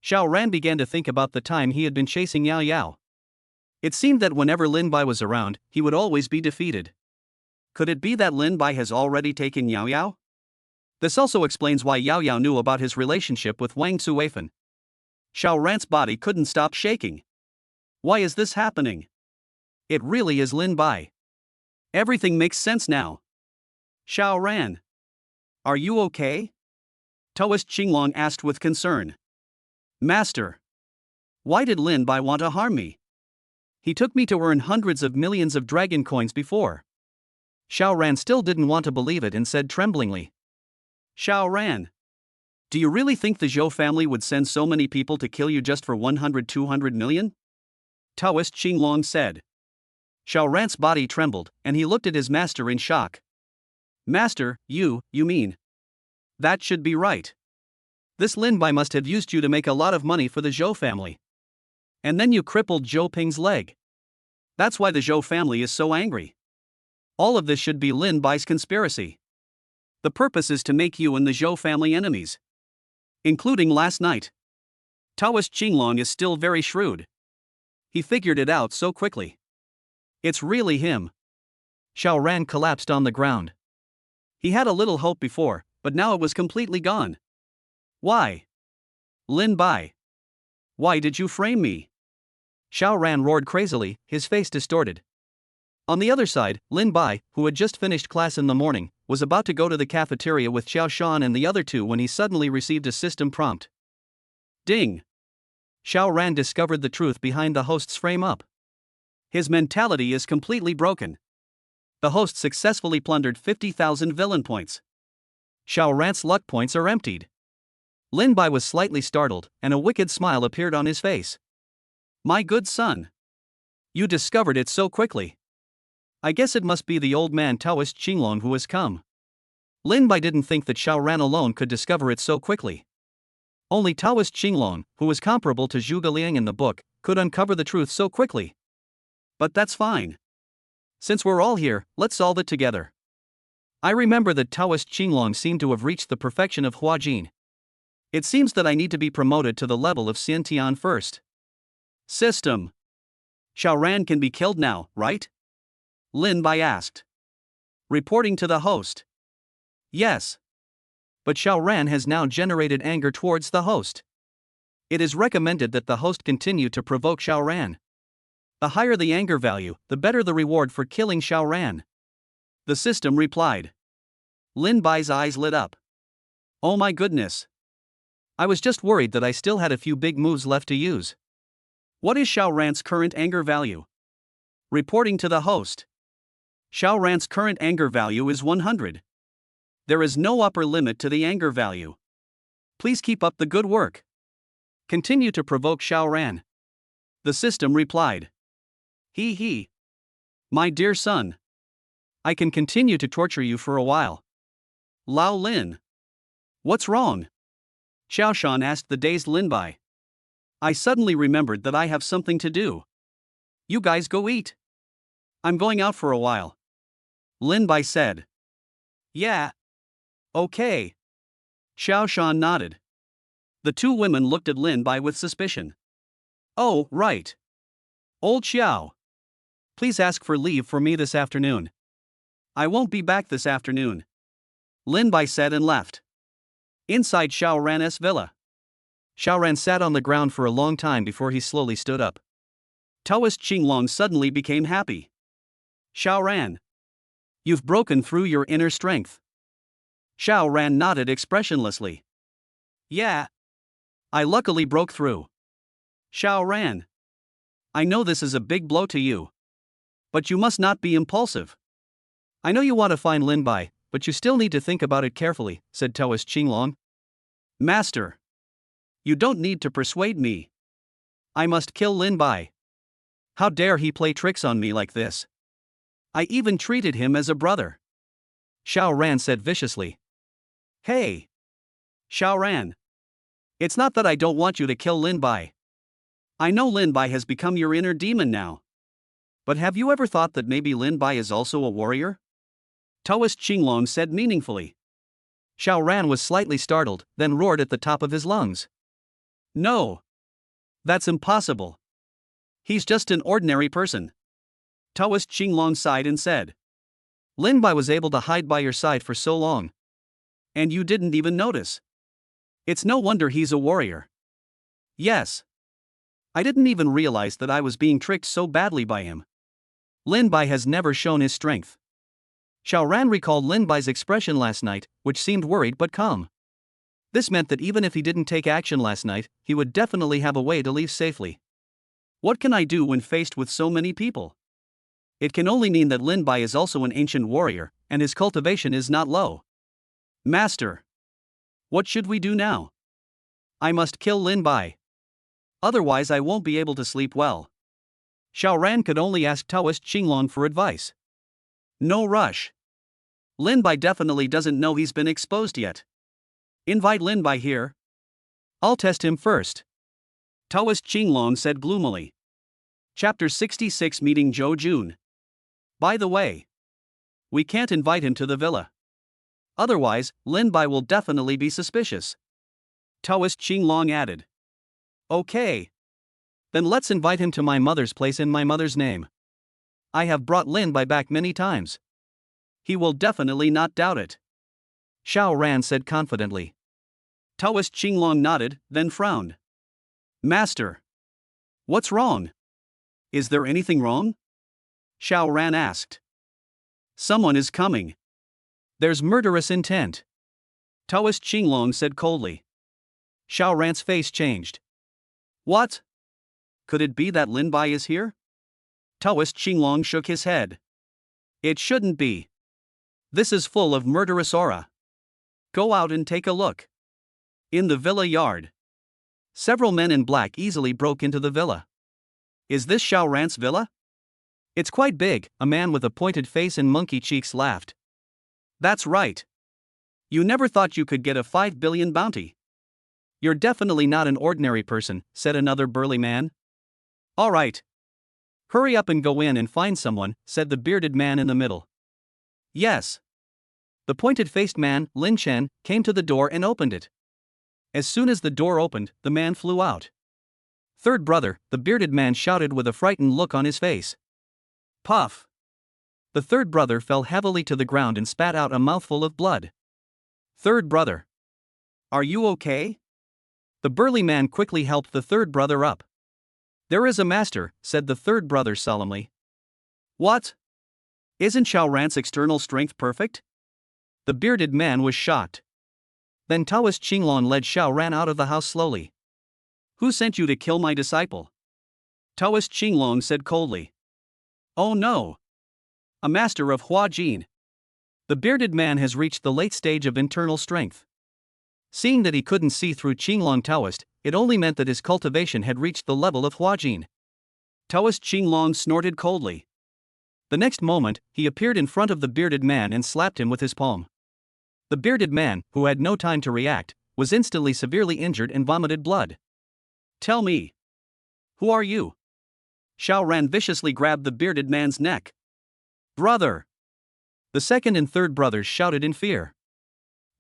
Xiao Ran began to think about the time he had been chasing Yao Yao. It seemed that whenever Lin Bai was around, he would always be defeated. Could it be that Lin Bai has already taken Yao Yao? This also explains why Yao Yao knew about his relationship with Wang Suifan. Xiao Ran's body couldn't stop shaking. Why is this happening? It really is Lin Bai. Everything makes sense now. Xiao Ran. Are you okay? Taoist Qinglong asked with concern. Master. Why did Lin Bai want to harm me? He took me to earn hundreds of millions of dragon coins before. Xiao Ran still didn't want to believe it and said tremblingly. Xiao Ran. Do you really think the Zhou family would send so many people to kill you just for 100-200 million? Taoist Qinglong said. Xiao Ran's body trembled, and he looked at his master in shock. Master, you mean? That should be right. This Lin Bai must have used you to make a lot of money for the Zhou family. And then you crippled Zhou Ping's leg. That's why the Zhou family is so angry. All of this should be Lin Bai's conspiracy. The purpose is to make you and the Zhou family enemies. Including last night. Taoist Qinglong is still very shrewd. He figured it out so quickly. It's really him. Xiao Ran collapsed on the ground. He had a little hope before, but now it was completely gone. Why? Lin Bai. Why did you frame me? Xiao Ran roared crazily, his face distorted. On the other side, Lin Bai, who had just finished class in the morning, was about to go to the cafeteria with Xiao Shan and the other two when he suddenly received a system prompt. Ding! Xiao Ran discovered the truth behind the host's frame-up. His mentality is completely broken. The host successfully plundered 50,000 villain points. Xiao Ran's luck points are emptied. Lin Bai was slightly startled, and a wicked smile appeared on his face. My good son. You discovered it so quickly. I guess it must be the old man Taoist Qinglong who has come. Lin Bai didn't think that Xiao Ran alone could discover it so quickly. Only Taoist Qinglong, who was comparable to Zhuge Liang in the book, could uncover the truth so quickly. But that's fine. Since we're all here, let's solve it together. I remember that Taoist Qinglong seemed to have reached the perfection of Huajin. It seems that I need to be promoted to the level of Xiantian first. System. Xiao Ran can be killed now, right? Lin Bai asked. Reporting to the host. Yes. But Xiao Ran has now generated anger towards the host. It is recommended that the host continue to provoke Xiao Ran. The higher the anger value, the better the reward for killing Xiao Ran. The system replied. Lin Bai's eyes lit up. Oh my goodness. I was just worried that I still had a few big moves left to use. What is Xiao Ran's current anger value? Reporting to the host. Xiao Ran's current anger value is 100. There is no upper limit to the anger value. Please keep up the good work. Continue to provoke Xiao Ran. The system replied. He. My dear son. I can continue to torture you for a while. Lao Lin. What's wrong? Xiao Shan asked the dazed Lin Bai. I suddenly remembered that I have something to do. You guys go eat. I'm going out for a while. Lin Bai said. Yeah. Okay. Xiao Shan nodded. The two women looked at Lin Bai with suspicion. Oh, right. Old Xiao. Please ask for leave for me this afternoon. I won't be back this afternoon. Lin Bai said and left. Inside Xiao Ran's villa. Xiao Ran sat on the ground for a long time before he slowly stood up. Taoist Qinglong suddenly became happy. Xiao Ran. You've broken through your inner strength. Xiao Ran nodded expressionlessly. Yeah. I luckily broke through. Xiao Ran. I know this is a big blow to you. But you must not be impulsive. I know you want to find Lin Bai, but you still need to think about it carefully, said Taoist Qinglong. Master. You don't need to persuade me. I must kill Lin Bai. How dare he play tricks on me like this? I even treated him as a brother. Xiao Ran said viciously. Hey. Xiao Ran. It's not that I don't want you to kill Lin Bai. I know Lin Bai has become your inner demon now. But have you ever thought that maybe Lin Bai is also a warrior? Taoist Qinglong said meaningfully. Xiao Ran was slightly startled, then roared at the top of his lungs. No. That's impossible. He's just an ordinary person. Taoist Qinglong sighed and said. Lin Bai was able to hide by your side for so long. And you didn't even notice. It's no wonder he's a warrior. Yes. I didn't even realize that I was being tricked so badly by him. Lin Bai has never shown his strength. Xiao Ran recalled Lin Bai's expression last night, which seemed worried but calm. This meant that even if he didn't take action last night, he would definitely have a way to leave safely. What can I do when faced with so many people? It can only mean that Lin Bai is also an ancient warrior, and his cultivation is not low. Master. What should we do now? I must kill Lin Bai. Otherwise I won't be able to sleep well. Xiao Ran could only ask Taoist Qinglong for advice. No rush. Lin Bai definitely doesn't know he's been exposed yet. Invite Lin Bai here. I'll test him first. Taoist Qinglong said gloomily. Chapter 66 Meeting Zhou Jun. By the way, we can't invite him to the villa. Otherwise, Lin Bai will definitely be suspicious. Taoist Qinglong added. Okay. Then let's invite him to my mother's place in my mother's name. I have brought Lin Bai back many times. He will definitely not doubt it. Xiao Ran said confidently. Taoist Qinglong nodded, then frowned. Master. What's wrong? Is there anything wrong? Xiao Ran asked. Someone is coming. There's murderous intent. Taoist Qinglong said coldly. Xiao Ran's face changed. What? Could it be that Lin Bai is here? Taoist Qinglong shook his head. It shouldn't be. This is full of murderous aura. Go out and take a look. In the villa yard. Several men in black easily broke into the villa. Is this Xiao Ran's villa? It's quite big, a man with a pointed face and monkey cheeks laughed. That's right. You never thought you could get a 5 billion bounty. You're definitely not an ordinary person, said another burly man. All right. Hurry up and go in and find someone, said the bearded man in the middle. Yes. The pointed-faced man, Lin Chen, came to the door and opened it. As soon as the door opened, the man flew out. Third brother, the bearded man shouted with a frightened look on his face. Puff. The third brother fell heavily to the ground and spat out a mouthful of blood. Third brother. Are you okay? The burly man quickly helped the third brother up. There is a master, said the third brother solemnly. What? Isn't Xiao Ran's external strength perfect? The bearded man was shocked. Then Taoist Qinglong led Xiao Ran out of the house slowly. Who sent you to kill my disciple? Taoist Qinglong said coldly. Oh no! A master of Hua Jin. The bearded man has reached the late stage of internal strength. Seeing that he couldn't see through Qinglong Taoist, it only meant that his cultivation had reached the level of Hua Jin. Taoist Qinglong snorted coldly. The next moment, he appeared in front of the bearded man and slapped him with his palm. The bearded man, who had no time to react, was instantly severely injured and vomited blood. Tell me. Who are you? Xiao Ran viciously grabbed the bearded man's neck. Brother! The second and third brothers shouted in fear.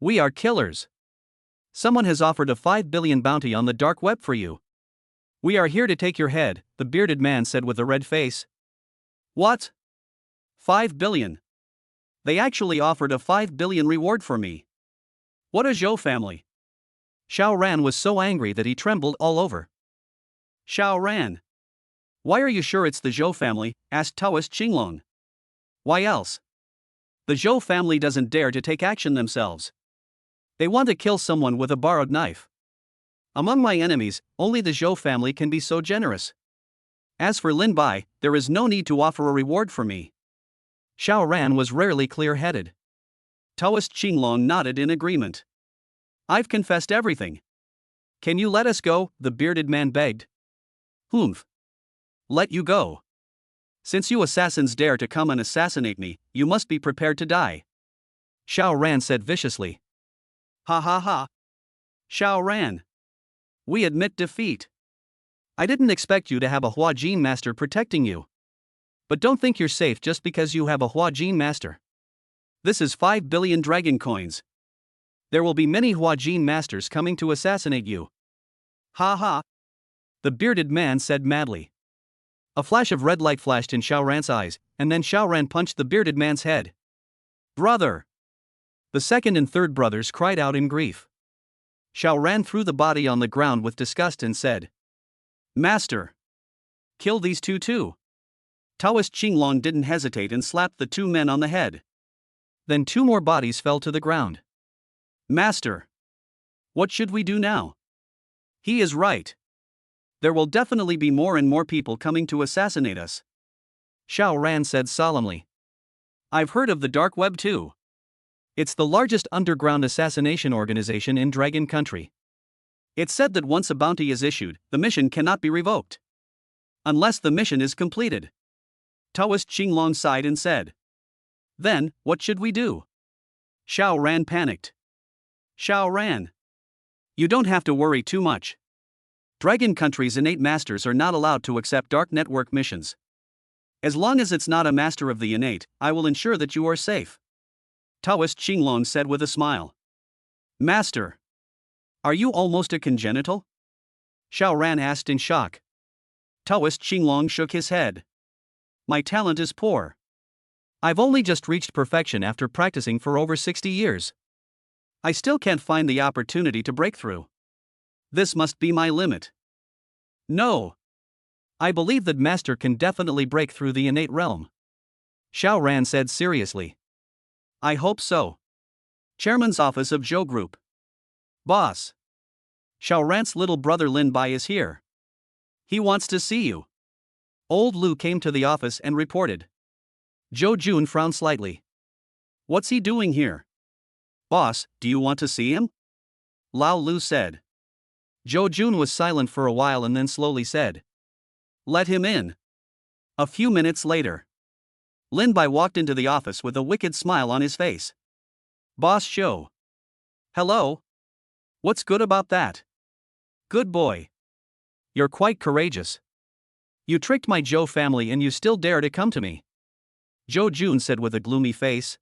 We are killers. Someone has offered a 5 billion bounty on the dark web for you. We are here to take your head, the bearded man said with a red face. What? 5 billion? They actually offered a 5 billion reward for me. What a Zhou family. Xiao Ran was so angry that he trembled all over. Xiao Ran. Why are you sure it's the Zhou family? Asked Taoist Qinglong. Why else? The Zhou family doesn't dare to take action themselves. They want to kill someone with a borrowed knife. Among my enemies, only the Zhou family can be so generous. As for Lin Bai, there is no need to offer a reward for me. Xiao Ran was rarely clear-headed. Taoist Qinglong nodded in agreement. I've confessed everything. Can you let us go? The bearded man begged. Humph. Let you go. Since you assassins dare to come and assassinate me, you must be prepared to die. Xiao Ran said viciously. Ha ha ha. Xiao Ran. We admit defeat. I didn't expect you to have a Hua Jin master protecting you. But don't think you're safe just because you have a Hua Jin master. This is 5 billion dragon coins. There will be many Hua Jin masters coming to assassinate you. Ha ha. The bearded man said madly. A flash of red light flashed in Xiao Ran's eyes, and then Xiao Ran punched the bearded man's head. Brother! The second and third brothers cried out in grief. Xiao Ran threw the body on the ground with disgust and said, Master! Kill these two too. Taoist Qinglong didn't hesitate and slapped the two men on the head. Then two more bodies fell to the ground. Master! What should we do now? He is right. There will definitely be more and more people coming to assassinate us. Xiao Ran said solemnly. I've heard of the dark web too. It's the largest underground assassination organization in Dragon Country. It's said that once a bounty is issued, the mission cannot be revoked. Unless the mission is completed. Taoist Qinglong sighed and said. Then, what should we do? Xiao Ran panicked. Xiao Ran. You don't have to worry too much. Dragon Country's innate masters are not allowed to accept dark network missions. As long as it's not a master of the innate, I will ensure that you are safe. Taoist Qinglong said with a smile. Master. Are you almost a congenital? Xiao Ran asked in shock. Taoist Qinglong shook his head. My talent is poor. I've only just reached perfection after practicing for over 60 years. I still can't find the opportunity to break through. This must be my limit. No. I believe that Master can definitely break through the innate realm. Xiao Ran said seriously. I hope so. Chairman's office of Zhou Group. Boss. Xiao Ran's little brother Lin Bai is here. He wants to see you. Old Lu came to the office and reported. Zhou Jun frowned slightly. What's he doing here? Boss, do you want to see him? Lao Lu said. Zhou Jun was silent for a while and then slowly said. Let him in. A few minutes later. Lin Bai walked into the office with a wicked smile on his face. Boss Zhou. Hello? What's good about that? Good boy. You're quite courageous. You tricked my Zhou family and you still dare to come to me. Zhou Jun said with a gloomy face.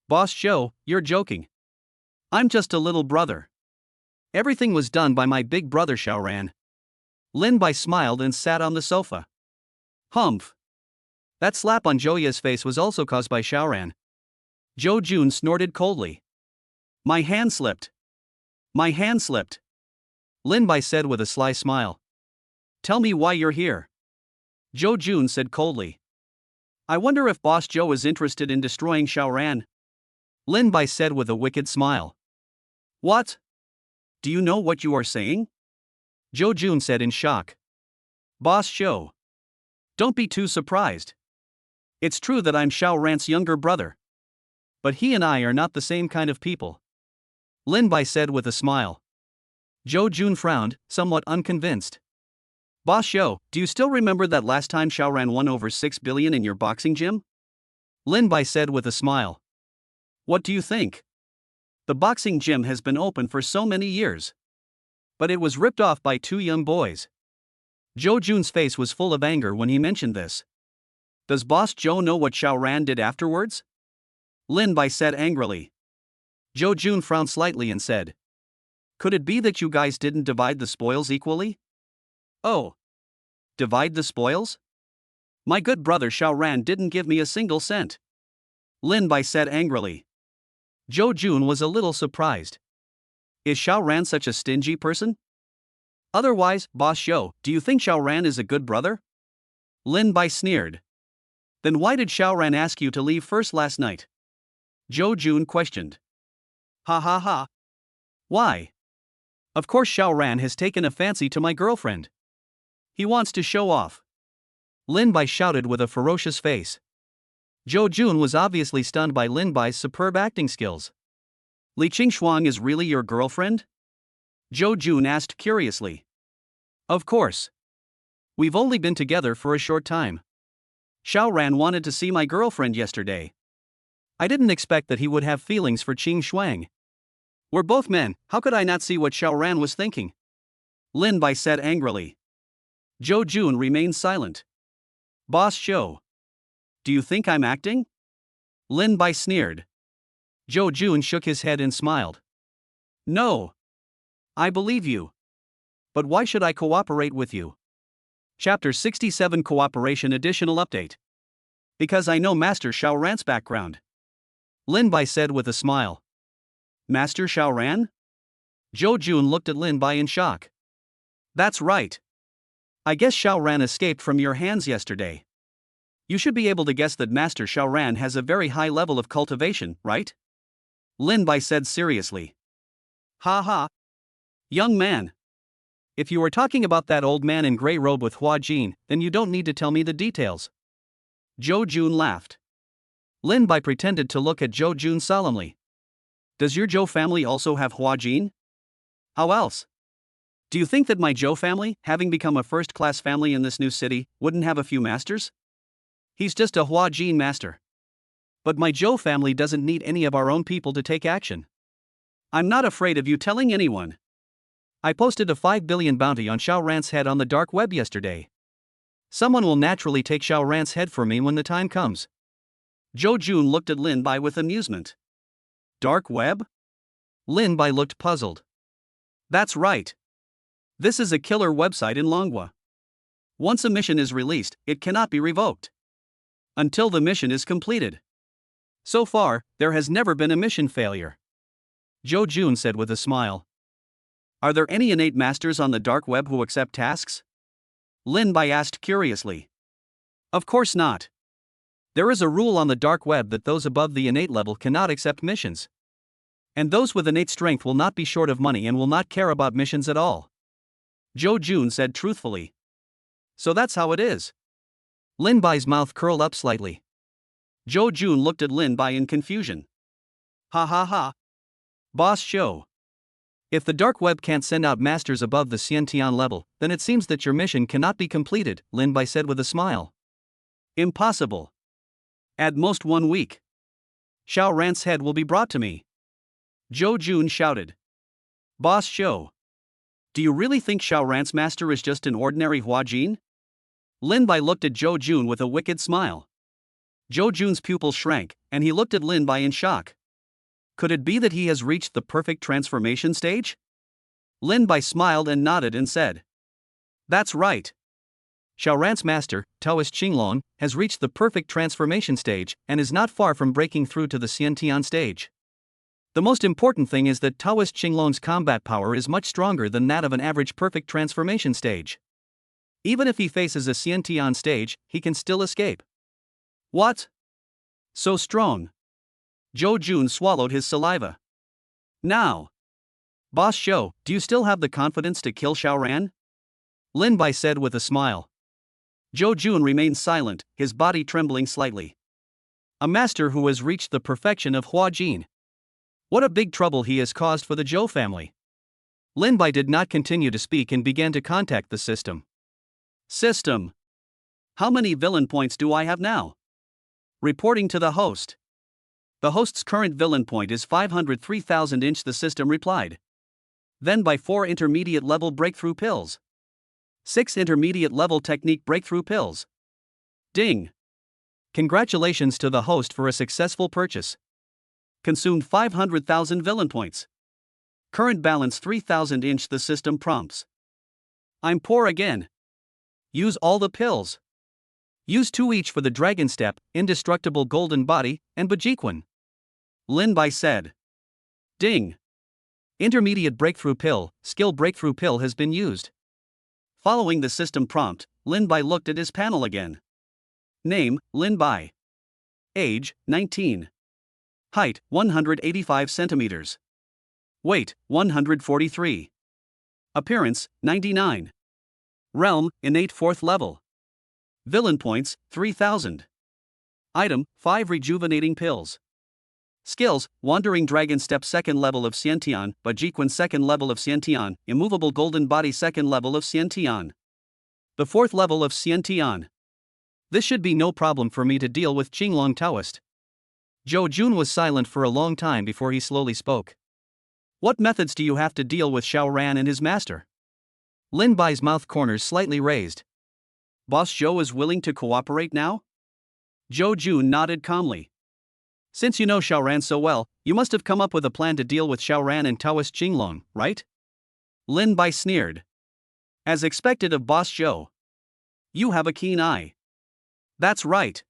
Boss Zhou, you're joking. I'm just a little brother. Everything was done by my big brother Xiao Ran. Lin Bai smiled and sat on the sofa. Humph. That slap on Zhouya's face was also caused by Xiao Ran. Zhou Jun snorted coldly. My hand slipped. My hand slipped. Lin Bai said with a sly smile. Tell me why you're here. Zhou Jun said coldly. I wonder if Boss Zhou is interested in destroying Xiao Ran. Lin Bai said with a wicked smile. What? Do you know what you are saying? Zhou Jun said in shock. Boss Xiao. Don't be too surprised. It's true that I'm Xiao Ran's younger brother. But he and I are not the same kind of people. Lin Bai said with a smile. Zhou Jun frowned, somewhat unconvinced. Boss Xiao, do you still remember that last time Xiao Ran won over 6 billion in your boxing gym? Lin Bai said with a smile. What do you think? The boxing gym has been open for so many years. But it was ripped off by two young boys. Zhou Jun's face was full of anger when he mentioned this. Does Boss Zhou know what Xiao Ran did afterwards? Lin Bai said angrily. Zhou Jun frowned slightly and said. Could it be that you guys didn't divide the spoils equally? Oh. Divide the spoils? My good brother Xiao Ran didn't give me a single cent. Lin Bai said angrily. Zhou Jun was a little surprised. Is Xiao Ran such a stingy person? Otherwise, Boss Xiao, do you think Xiao Ran is a good brother? Lin Bai sneered. Then why did Xiao Ran ask you to leave first last night? Zhou Jun questioned. Ha ha ha. Why? Of course Xiao Ran has taken a fancy to my girlfriend. He wants to show off. Lin Bai shouted with a ferocious face. Zhou Jun was obviously stunned by Lin Bai's superb acting skills. Li Qingxuang is really your girlfriend? Zhou Jun asked curiously. Of course. We've only been together for a short time. Xiao Ran wanted to see my girlfriend yesterday. I didn't expect that he would have feelings for Qing Shuang. We're both men, how could I not see what Xiao Ran was thinking? Lin Bai said angrily. Zhou Jun remained silent. Boss Xiao. Do you think I'm acting? Lin Bai sneered. Zhou Jun shook his head and smiled. No. I believe you. But why should I cooperate with you? Chapter 67 Cooperation Additional Update. Because I know Master Xiao Ran's background. Lin Bai said with a smile. Master Xiao Ran? Zhou Jun looked at Lin Bai in shock. That's right. I guess Xiao Ran escaped from your hands yesterday. You should be able to guess that Master Xiao Ran has a very high level of cultivation, right? Lin Bai said seriously. Ha ha. Young man. If you were talking about that old man in grey robe with Hua Jin, then you don't need to tell me the details. Zhou Jun laughed. Lin Bai pretended to look at Zhou Jun solemnly. Does your Zhou family also have Hua Jin? How else? Do you think that my Zhou family, having become a first-class family in this new city, wouldn't have a few masters? He's just a Hua Jin master. But my Zhou family doesn't need any of our own people to take action. I'm not afraid of you telling anyone. I posted a 5 billion bounty on Xiao Ran's head on the dark web yesterday. Someone will naturally take Xiao Ran's head for me when the time comes. Zhou Jun looked at Lin Bai with amusement. Dark web? Lin Bai looked puzzled. That's right. This is a killer website in Longhua. Once a mission is released, it cannot be revoked. Until the mission is completed. So far, there has never been a mission failure. Zhou Jun said with a smile. Are there any innate masters on the dark web who accept tasks? Lin Bai asked curiously. Of course not. There is a rule on the dark web that those above the innate level cannot accept missions. And those with innate strength will not be short of money and will not care about missions at all. Zhou Jun said truthfully. So that's how it is. Lin Bai's mouth curled up slightly. Zhou Jun looked at Lin Bai in confusion. Ha ha ha. Boss Xiao. If the dark web can't send out masters above the Xiantian level, then it seems that your mission cannot be completed, Lin Bai said with a smile. Impossible. At most 1 week. Xiao Ran's head will be brought to me. Zhou Jun shouted. Boss Xiao. Do you really think Xiao Ran's master is just an ordinary Hua Jin? Lin Bai looked at Zhou Jun with a wicked smile. Zhou Jun's pupils shrank, and he looked at Lin Bai in shock. Could it be that he has reached the perfect transformation stage? Lin Bai smiled and nodded and said. That's right. Xiao Ran's master, Taoist Qinglong, has reached the perfect transformation stage and is not far from breaking through to the Xiantian stage. The most important thing is that Taoist Qinglong's combat power is much stronger than that of an average perfect transformation stage. Even if he faces a Xiantian stage, he can still escape. What? So strong. Zhou Jun swallowed his saliva. Now. Boss Zhou, do you still have the confidence to kill Xiaoran? Lin Bai said with a smile. Zhou Jun remained silent, his body trembling slightly. A master who has reached the perfection of Hua Jin. What a big trouble he has caused for the Zhou family. Lin Bai did not continue to speak and began to contact the system. System. How many villain points do I have now? Reporting to the host. The host's current villain point is 503,000 inch, the system replied. Then by 4 intermediate level breakthrough pills. 6 intermediate level technique breakthrough pills. Ding. Congratulations to the host for a successful purchase. Consumed 500,000 villain points. Current balance 3,000 inch, the system prompts. I'm poor again. Use all the pills. Use 2 each for the Dragon Step, Indestructible Golden Body, and Bajiquan. Lin Bai said. Ding. Intermediate Breakthrough Pill, Skill Breakthrough Pill has been used. Following the system prompt, Lin Bai looked at his panel again. Name, Lin Bai. Age, 19. Height, 185 centimeters. Weight, 143. Appearance, 99. Realm, Innate 4th level. Villain points, 3,000. Item, 5 rejuvenating pills. Skills, Wandering Dragon Step 2nd level of Xiantian, Bajiquan 2nd level of Xiantian, Immovable Golden Body 2nd level of Xiantian. The 4th level of Xiantian. This should be no problem for me to deal with Qinglong Taoist. Zhou Jun was silent for a long time before he slowly spoke. What methods do you have to deal with Xiaoran and his master? Lin Bai's mouth corners slightly raised. Boss Zhou is willing to cooperate now? Zhou Jun nodded calmly. Since you know Xiaoran so well, you must have come up with a plan to deal with Xiaoran and Taoist Qinglong, right? Lin Bai sneered. As expected of Boss Zhou. You have a keen eye. That's right.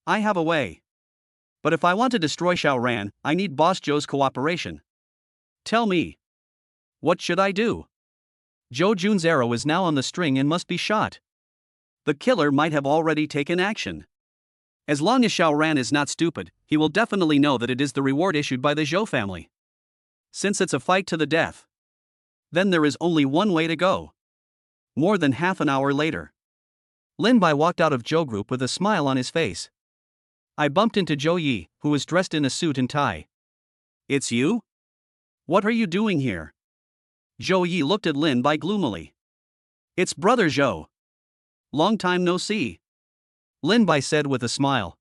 I have a way. But if I want to destroy Xiaoran, I need Boss Zhou's cooperation. Tell me. What should I do? Zhou Jun's arrow is now on the string and must be shot. The killer might have already taken action. As long as Xiaoran is not stupid, he will definitely know that it is the reward issued by the Zhou family. Since it's a fight to the death, then there is only one way to go. More than half an hour later, Lin Bai walked out of Zhou Group with a smile on his face. I bumped into Zhou Yi, who was dressed in a suit and tie. It's you? What are you doing here? Zhou Yi looked at Lin Bai gloomily. It's brother Zhou. Long time no see. Lin Bai said with a smile.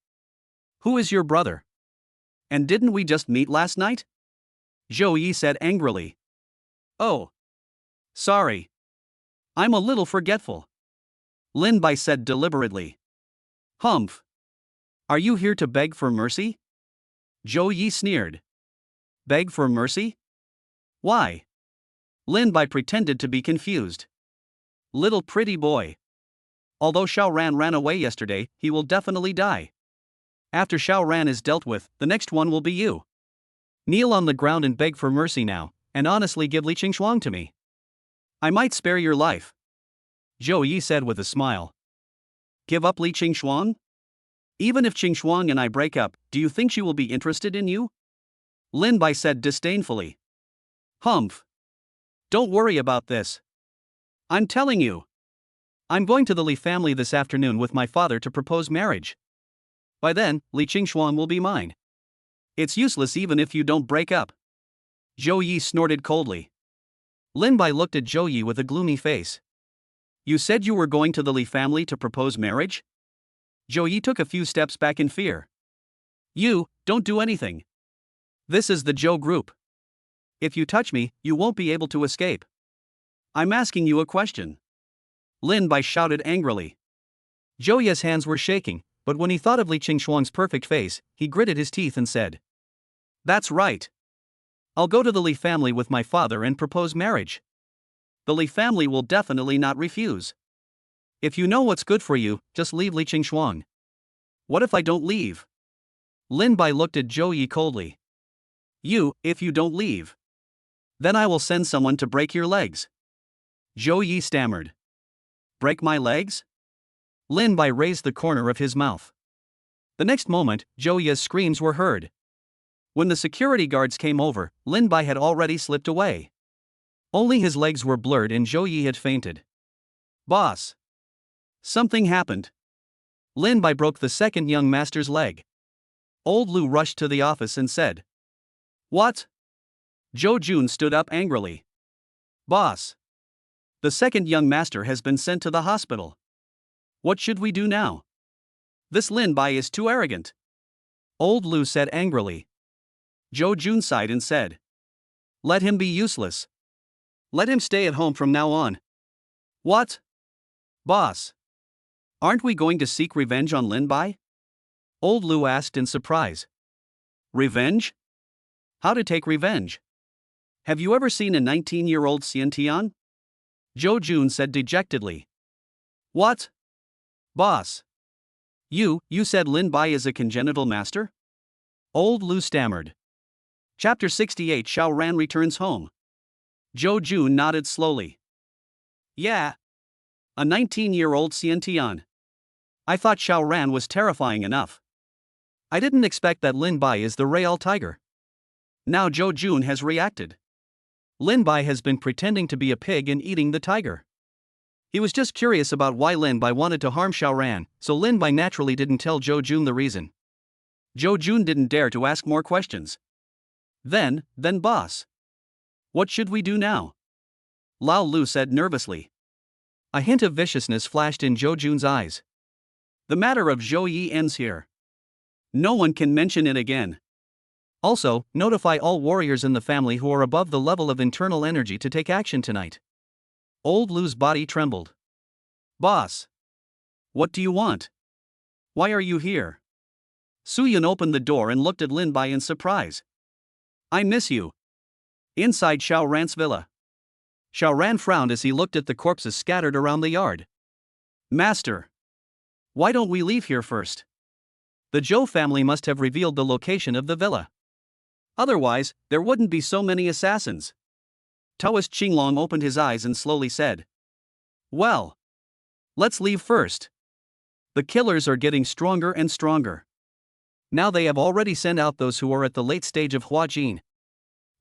Who is your brother? And didn't we just meet last night? Zhou Yi said angrily. Oh. Sorry. I'm a little forgetful. Lin Bai said deliberately. Humph. Are you here to beg for mercy? Zhou Yi sneered. Beg for mercy? Why? Lin Bai pretended to be confused. Little pretty boy. Although Xiaoran ran away yesterday, he will definitely die. After Xiaoran is dealt with, the next one will be you. Kneel on the ground and beg for mercy now, and honestly give Li Qingshuang to me. I might spare your life. Zhou Yi said with a smile. Give up Li Qingshuang? Even if Qingshuang and I break up, do you think she will be interested in you? Lin Bai said disdainfully. Humph. Don't worry about this. I'm telling you. I'm going to the Li family this afternoon with my father to propose marriage. By then, Li Qingshuang will be mine. It's useless even if you don't break up. Zhou Yi snorted coldly. Lin Bai looked at Zhou Yi with a gloomy face. You said you were going to the Li family to propose marriage? Zhou Yi took a few steps back in fear. You, don't do anything. This is the Zhou group. If you touch me, you won't be able to escape. I'm asking you a question. Lin Bai shouted angrily. Zhou Yi's hands were shaking, but when he thought of Li Qingshuang's perfect face, he gritted his teeth and said. That's right. I'll go to the Li family with my father and propose marriage. The Li family will definitely not refuse. If you know what's good for you, just leave Li Qingshuang. What if I don't leave? Lin Bai looked at Zhou Yi coldly. If you don't leave. Then I will send someone to break your legs. Zhou Yi stammered. Break my legs? Lin Bai raised the corner of his mouth. The next moment, Zhou Yi's screams were heard. When the security guards came over, Lin Bai had already slipped away. Only his legs were blurred and Zhou Yi had fainted. Boss! Something happened. Lin Bai broke the second young master's leg. Old Lu rushed to the office and said, "What?" Zhou Jun stood up angrily. "Boss! The second young master has been sent to the hospital. What should we do now? This Lin Bai is too arrogant." Old Lu said angrily. Zhou Jun sighed and said, "Let him be useless. Let him stay at home from now on." "What? Boss! Aren't we going to seek revenge on Lin Bai?" Old Lu asked in surprise. "Revenge? How to take revenge? Have you ever seen a 19-year-old Xiantian?" Zhou Jun said dejectedly. "What? Boss! You said Lin Bai is a congenital master?" Old Lu stammered. Chapter 68 Xiao Ran returns home. Zhou Jun nodded slowly. "Yeah. A 19-year-old Xiantian. I thought Xiao Ran was terrifying enough. I didn't expect that Lin Bai is the Real Tiger." Now Zhou Jun has reacted. Lin Bai has been pretending to be a pig and eating the tiger. He was just curious about why Lin Bai wanted to harm Xiao Ran, so Lin Bai naturally didn't tell Zhou Jun the reason. Zhou Jun didn't dare to ask more questions. Then boss. What should we do now?" Lao Lu said nervously. A hint of viciousness flashed in Zhou Jun's eyes. "The matter of Zhou Yi ends here. No one can mention it again. Also, notify all warriors in the family who are above the level of internal energy to take action tonight." Old Lu's body trembled. "Boss! What do you want? Why are you here?" Su Yun opened the door and looked at Lin Bai in surprise. "I miss you." Inside Xiao Ran's villa. Xiao Ran frowned as he looked at the corpses scattered around the yard. "Master! Why don't we leave here first? The Zhou family must have revealed the location of the villa. Otherwise, there wouldn't be so many assassins." Taoist Qinglong opened his eyes and slowly said, "Well, let's leave first. The killers are getting stronger and stronger. Now they have already sent out those who are at the late stage of Huajin.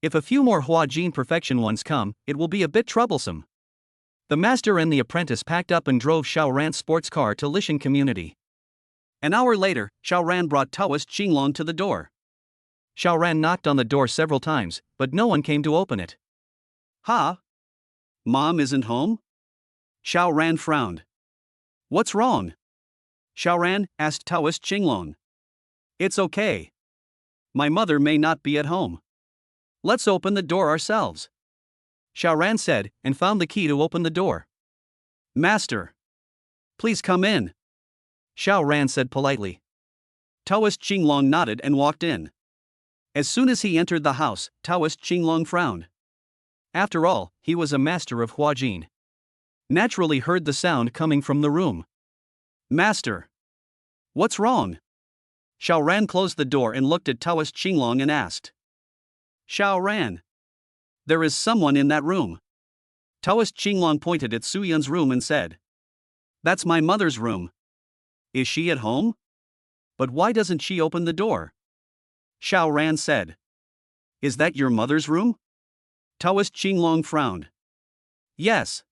If a few more Huajin perfection ones come, it will be a bit troublesome." The master and the apprentice packed up and drove Xiao Ran's sports car to Lishan community. An hour later, Xiao Ran brought Taoist Qinglong to the door. Xiao Ran knocked on the door several times, but no one came to open it. "Ha? Mom isn't home?" Xiao Ran frowned. "What's wrong?" Xiao Ran asked Taoist Qinglong. "It's okay. My mother may not be at home. Let's open the door ourselves," Xiao Ran said, and found the key to open the door. "Master, please come in," Xiao Ran said politely. Taoist Qinglong nodded and walked in. As soon as he entered the house, Taoist Qinglong frowned. After all, he was a master of Huajin. Naturally heard the sound coming from the room. "Master! What's wrong?" Xiao Ran closed the door and looked at Taoist Qinglong and asked. "Xiao Ran! There is someone in that room." Taoist Qinglong pointed at Su Yun's room and said, "That's my mother's room. Is she at home? But why doesn't she open the door?" Xiao Ran said. "Is that your mother's room?" Taoist Qinglong frowned. "Yes,"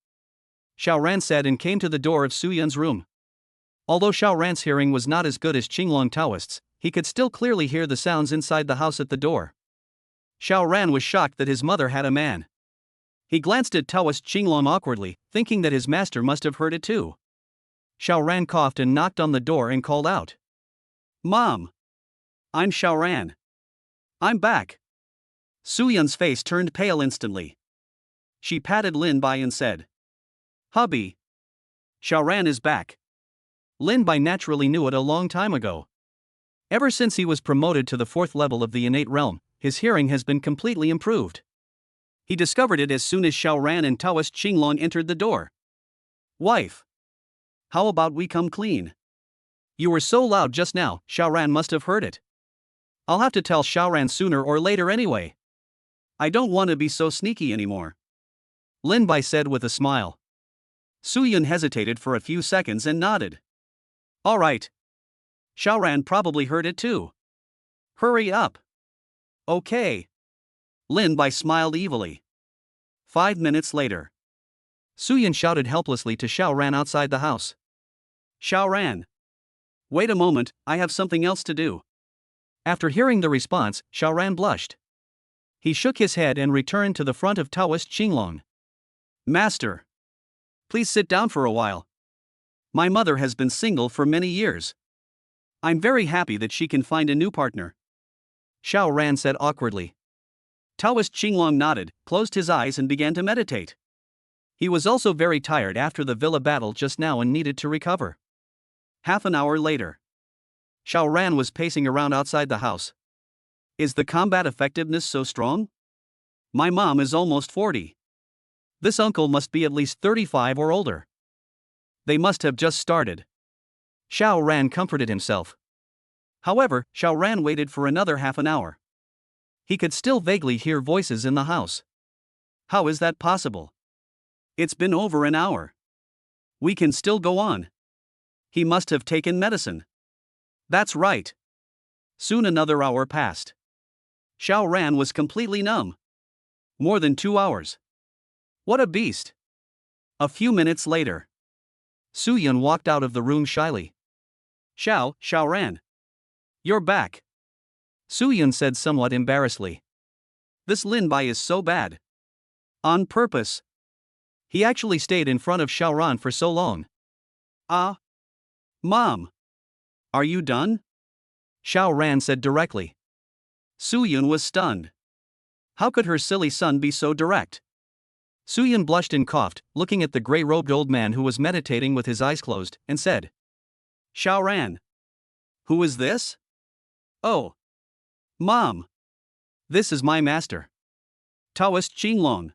Xiao Ran said and came to the door of Su Yun's room. Although Xiao Ran's hearing was not as good as Qinglong Taoist's, he could still clearly hear the sounds inside the house at the door. Xiao Ran was shocked that his mother had a man. He glanced at Taoist Qinglong awkwardly, thinking that his master must have heard it too. Xiao Ran coughed and knocked on the door and called out. "Mom! I'm Xiao Ran. I'm back." Su Yun's face turned pale instantly. She patted Lin Bai and said, "Hubby, Xiao Ran is back." Lin Bai naturally knew it a long time ago. Ever since he was promoted to the 4th level of the innate realm, his hearing has been completely improved. He discovered it as soon as Xiao Ran and Taoist Qinglong entered the door. "Wife, how about we come clean? You were so loud just now, Xiao Ran must have heard it. I'll have to tell Xiao Ran sooner or later anyway. I don't want to be so sneaky anymore," Lin Bai said with a smile. Su Yun hesitated for a few seconds and nodded. "All right. Xiao Ran probably heard it too. Hurry up." "Okay." Lin Bai smiled evilly. 5 minutes later. Suyan shouted helplessly to Xiao Ran outside the house. Xiao Ran. Wait a moment, I have something else to do. After hearing the response, Xiao Ran blushed. He shook his head and returned to the front of Taoist Qinglong. Master. Please sit down for a while. My mother has been single for many years. I'm very happy that she can find a new partner. Xiao Ran said awkwardly. Taoist Qinglong nodded, closed his eyes and began to meditate. He was also very tired after the villa battle just now and needed to recover. Half an hour later. Xiao Ran was pacing around outside the house. Is the combat effectiveness so strong? My mom is almost 40. This uncle must be at least 35 or older. They must have just started. Xiao Ran comforted himself. However, Xiao Ran waited for another half an hour. He could still vaguely hear voices in the house. How is that possible? It's been over an hour. We can still go on. He must have taken medicine. That's right. Soon another hour passed. Xiao Ran was completely numb. More than 2 hours. What a beast. A few minutes later. Suyan walked out of the room shyly. Xiao Ran. You're back. Suyan said somewhat embarrassedly. This Lin Bai is so bad. On purpose. He actually stayed in front of Xiao Ran for so long. Mom. Are you done? Xiao Ran said directly. Suyan was stunned. How could her silly son be so direct? Suyan blushed and coughed, looking at the gray-robed old man who was meditating with his eyes closed, and said, Xiao Ran. Who is this? Oh. Mom. This is my master. Taoist Qinglong.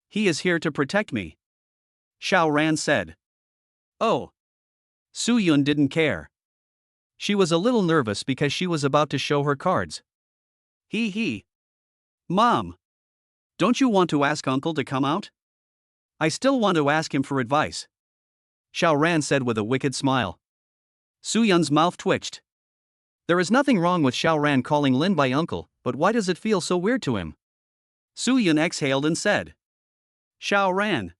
He is here to protect me. Xiao Ran said. Oh. Suyan didn't care. She was a little nervous because she was about to show her cards. He. Mom. Don't you want to ask Uncle to come out? I still want to ask him for advice. Xiao Ran said with a wicked smile. Suyan's mouth twitched. There is nothing wrong with Xiao Ran calling Lin Bai uncle, but why does it feel so weird to him? Suyan exhaled and said. Xiao Ran.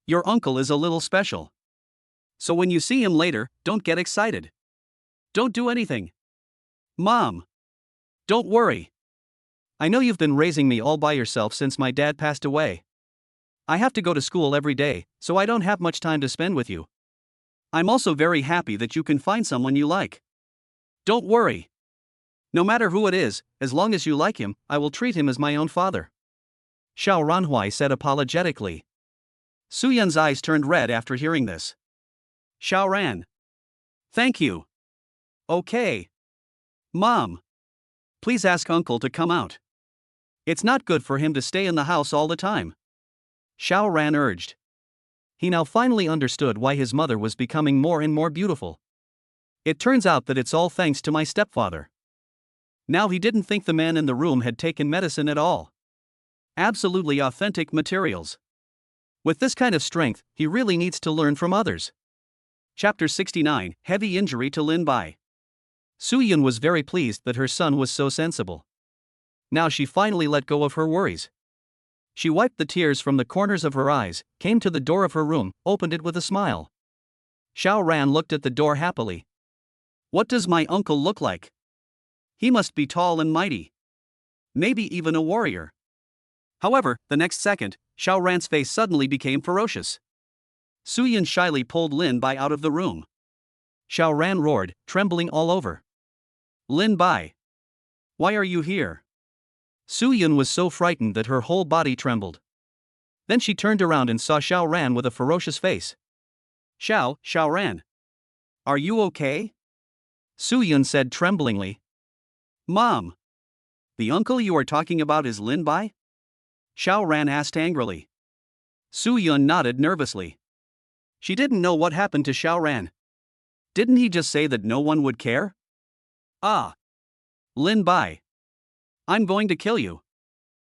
Your uncle is a little special. So when you see him later, don't get excited. Don't do anything. Mom. Don't worry. I know you've been raising me all by yourself since my dad passed away. I have to go to school every day, so I don't have much time to spend with you. I'm also very happy that you can find someone you like. Don't worry. No matter who it is, as long as you like him, I will treat him as my own father. Xiao Ranhui said apologetically. Suyan's eyes turned red after hearing this. Xiao Ran. Thank you. Okay. Mom. Please ask Uncle to come out. It's not good for him to stay in the house all the time. Xiao Ran urged. He now finally understood why his mother was becoming more and more beautiful. It turns out that it's all thanks to my stepfather. Now he didn't think the man in the room had taken medicine at all. Absolutely authentic materials. With this kind of strength, he really needs to learn from others. Chapter 69, Heavy Injury to Lin Bai. Suyan was very pleased that her son was so sensible. Now she finally let go of her worries. She wiped the tears from the corners of her eyes, came to the door of her room, opened it with a smile. Xiao Ran looked at the door happily. What does my uncle look like? He must be tall and mighty. Maybe even a warrior. However, the next second, Xiao Ran's face suddenly became ferocious. Suyan shyly pulled Lin Bai out of the room. Xiao Ran roared, trembling all over. Lin Bai. Why are you here? Suyan was so frightened that her whole body trembled. Then she turned around and saw Xiao Ran with a ferocious face. Xiao Ran. Are you okay? Suyan said tremblingly. Mom. The uncle you are talking about is Lin Bai? Xiao Ran asked angrily. Suyan nodded nervously. She didn't know what happened to Xiao Ran. Didn't he just say that no one would care? Lin Bai. I'm going to kill you.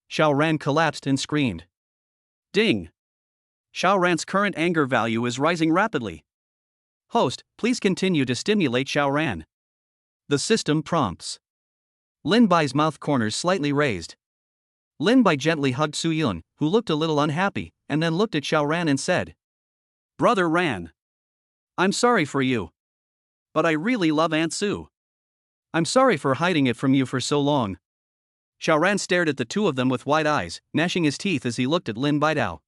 Xiao Ran collapsed and screamed. Ding. Xiao Ran's current anger value is rising rapidly. Host, please continue to stimulate Xiao Ran. The system prompts. Lin Bai's mouth corners slightly raised. Lin Bai gently hugged Su Yun, who looked a little unhappy, and then looked at Xiao Ran and said, "Brother Ran, I'm sorry for you. But I really love Aunt Su. I'm sorry for hiding it from you for so long." Xiao Ran stared at the two of them with wide eyes, gnashing his teeth as he looked at Lin Baidao.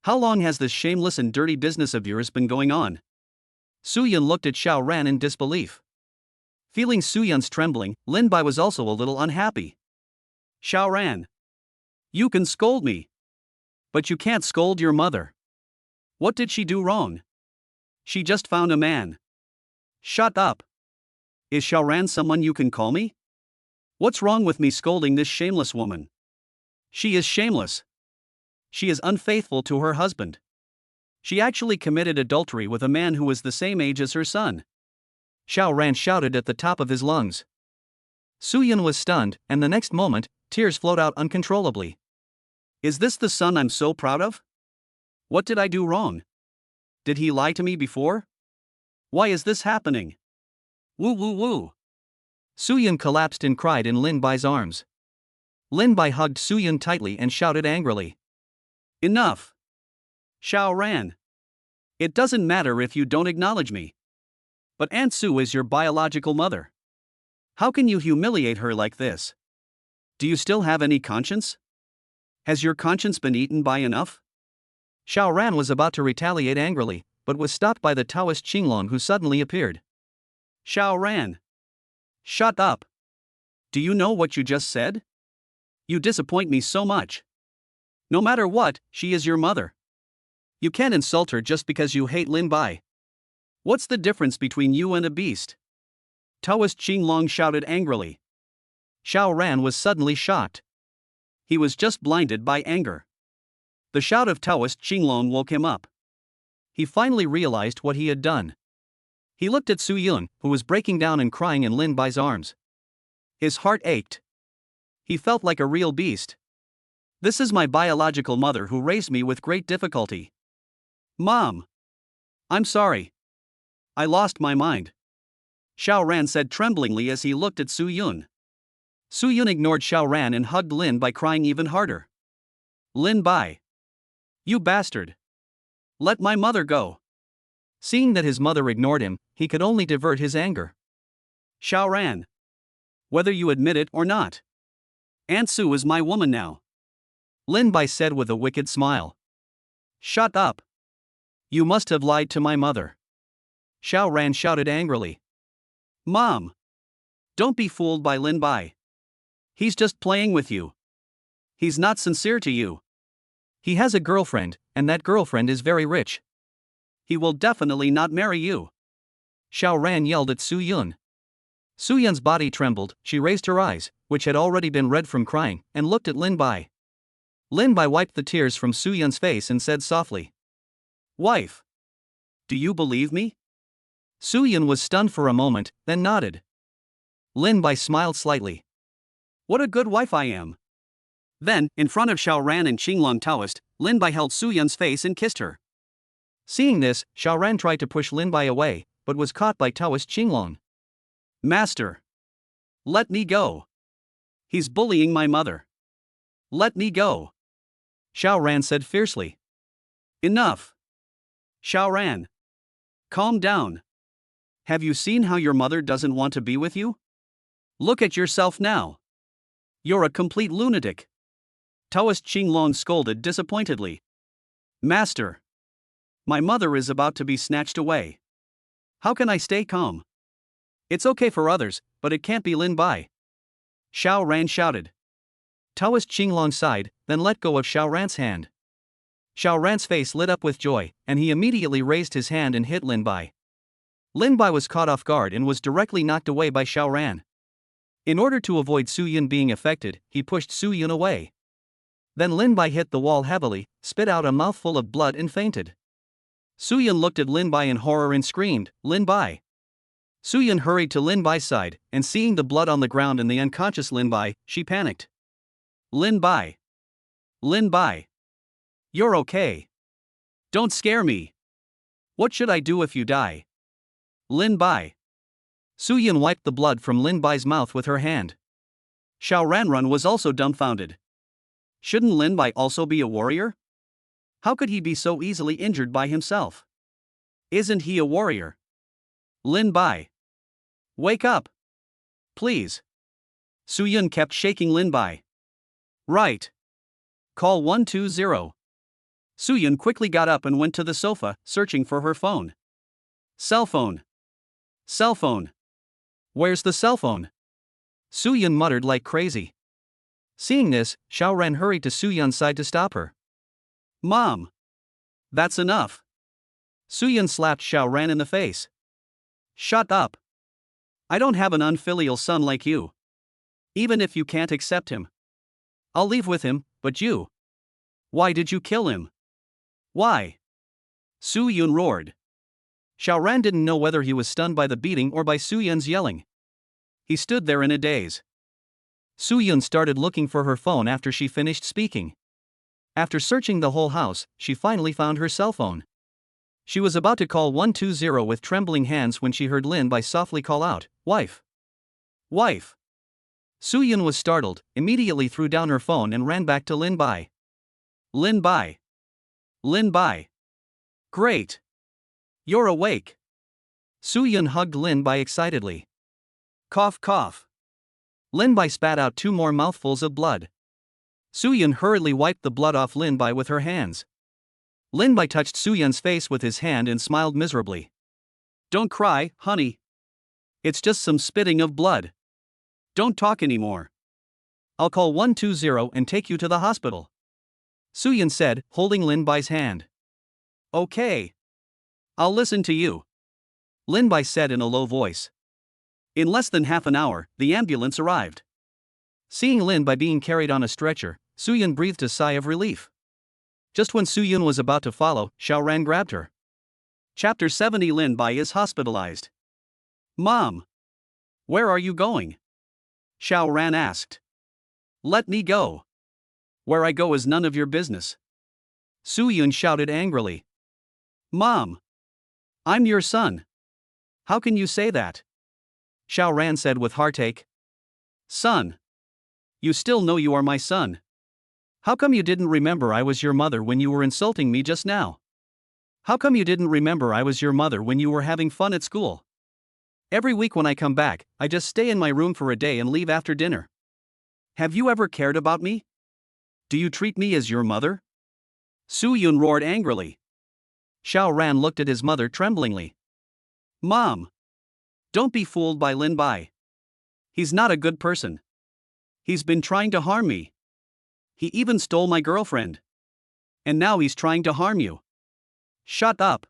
"How long has this shameless and dirty business of yours been going on?" Su Yun looked at Xiao Ran in disbelief. Feeling Su Yun's trembling, Lin Bai was also a little unhappy. "Xiao Ran, you can scold me. But you can't scold your mother. What did she do wrong? She just found a man." "Shut up. Is Xiao Ran someone you can call me? What's wrong with me scolding this shameless woman? She is shameless. She is unfaithful to her husband. She actually committed adultery with a man who was the same age as her son." Xiao Ran shouted at the top of his lungs. Su Yun was stunned, and the next moment, tears flowed out uncontrollably. "Is this the son I'm so proud of? What did I do wrong? Did he lie to me before? Why is this happening? Woo woo woo." Su Yun collapsed and cried in Lin Bai's arms. Lin Bai hugged Su Yun tightly and shouted angrily, "Enough! Xiao Ran. It doesn't matter if you don't acknowledge me. But Aunt Su is your biological mother. How can you humiliate her like this? Do you still have any conscience? Has your conscience been eaten by enough?" Xiao Ran was about to retaliate angrily, but was stopped by the Taoist Qinglong, who suddenly appeared. "Xiao Ran. Shut up. Do you know what you just said? You disappoint me so much. No matter what, she is your mother. You can't insult her just because you hate Lin Bai. What's the difference between you and a beast?" Taoist Qinglong shouted angrily. Xiao Ran was suddenly shocked. He was just blinded by anger. The shout of Taoist Qinglong woke him up. He finally realized what he had done. He looked at Su Yun, who was breaking down and crying in Lin Bai's arms. His heart ached. He felt like a real beast. "This is my biological mother who raised me with great difficulty. Mom! I'm sorry. I lost my mind," Xiao Ran said tremblingly as he looked at Su Yun. Su Yun ignored Xiao Ran and hugged Lin Bai, crying even harder. "Lin Bai! You bastard! Let my mother go!" Seeing that his mother ignored him, he could only divert his anger. "Xiao Ran! Whether you admit it or not, Aunt Su is my woman now," Lin Bai said with a wicked smile. "Shut up! You must have lied to my mother," Xiao Ran shouted angrily. "Mom! Don't be fooled by Lin Bai. He's just playing with you. He's not sincere to you. He has a girlfriend, and that girlfriend is very rich. He will definitely not marry you," Xiao Ran yelled at Su Yun. Su Yun's body trembled. She raised her eyes, which had already been red from crying, and looked at Lin Bai. Lin Bai wiped the tears from Su Yun's face and said softly, "Wife, do you believe me?" Su Yun was stunned for a moment, then nodded. Lin Bai smiled slightly. "What a good wife I am." Then, in front of Xiao Ran and Qinglong Taoist, Lin Bai held Su Yun's face and kissed her. Seeing this, Xiao Ran tried to push Lin Bai away, but was caught by Taoist Qinglong. "Master! Let me go! He's bullying my mother! Let me go!" Xiao Ran said fiercely. "Enough! Xiao Ran! Calm down! Have you seen how your mother doesn't want to be with you? Look at yourself now! You're a complete lunatic!" Taoist Qinglong scolded disappointedly. "Master! My mother is about to be snatched away. How can I stay calm? It's okay for others, but it can't be Lin Bai," Xiao Ran shouted. Taoist Qinglong sighed, then let go of Xiao Ran's hand. Xiao Ran's face lit up with joy, and he immediately raised his hand and hit Lin Bai. Lin Bai was caught off guard and was directly knocked away by Xiao Ran. In order to avoid Su Yun being affected, he pushed Su Yun away. Then Lin Bai hit the wall heavily, spit out a mouthful of blood and fainted. Su Yun looked at Lin Bai in horror and screamed, "Lin Bai!" Su Yun hurried to Lin Bai's side, and seeing the blood on the ground and the unconscious Lin Bai, she panicked. "Lin Bai! Lin Bai! You're okay. Don't scare me. What should I do if you die? Lin Bai!" Su Yun wiped the blood from Lin Bai's mouth with her hand. Xiao Ranrun was also dumbfounded. Shouldn't Lin Bai also be a warrior? How could he be so easily injured by himself? Isn't he a warrior? Lin Bai. Wake up. Please. Su Yun kept shaking Lin Bai. Right. Call 120. Su Yun quickly got up and went to the sofa, searching for her phone. Cell phone. Cell phone. Where's the cell phone? Su Yun muttered like crazy. Seeing this, Xiao Ran hurried to Su Yun's side to stop her. Mom! That's enough. Su Yun slapped Xiao Ran in the face. Shut up. I don't have an unfilial son like you. Even if you can't accept him. I'll leave with him, but you. Why did you kill him? Why? Su Yun roared. Xiao Ran didn't know whether he was stunned by the beating or by Su Yun's yelling. He stood there in a daze. Su Yun started looking for her phone after she finished speaking. After searching the whole house, she finally found her cell phone. She was about to call 120 with trembling hands when she heard Lin Bai softly call out, "Wife! Wife!" Su Yun was startled, immediately threw down her phone and ran back to Lin Bai. Lin Bai! Lin Bai! Great! You're awake! Su Yun hugged Lin Bai excitedly. Cough cough. Lin Bai spat out 2 more mouthfuls of blood. Su Yun hurriedly wiped the blood off Lin Bai with her hands. Lin Bai touched Su Yun's face with his hand and smiled miserably. Don't cry, honey. It's just some spitting of blood. Don't talk anymore. I'll call 120 and take you to the hospital. Su Yun said, holding Lin Bai's hand. Okay. I'll listen to you. Lin Bai said in a low voice. In less than half an hour, the ambulance arrived. Seeing Lin Bai being carried on a stretcher, Su Yun breathed a sigh of relief. Just when Su Yun was about to follow, Xiao Ran grabbed her. Chapter 70. Lin Bai is hospitalized. Mom! Where are you going? Xiao Ran asked. Let me go. Where I go is none of your business. Su Yun shouted angrily. Mom! I'm your son. How can you say that? Xiao Ran said with heartache. Son! You still know you are my son. How come you didn't remember I was your mother when you were insulting me just now? How come you didn't remember I was your mother when you were having fun at school? Every week when I come back, I just stay in my room for a day and leave after dinner. Have you ever cared about me? Do you treat me as your mother? Su Yun roared angrily. Xiao Ran looked at his mother tremblingly. Mom! Don't be fooled by Lin Bai. He's not a good person. He's been trying to harm me. He even stole my girlfriend. And now he's trying to harm you. Shut up.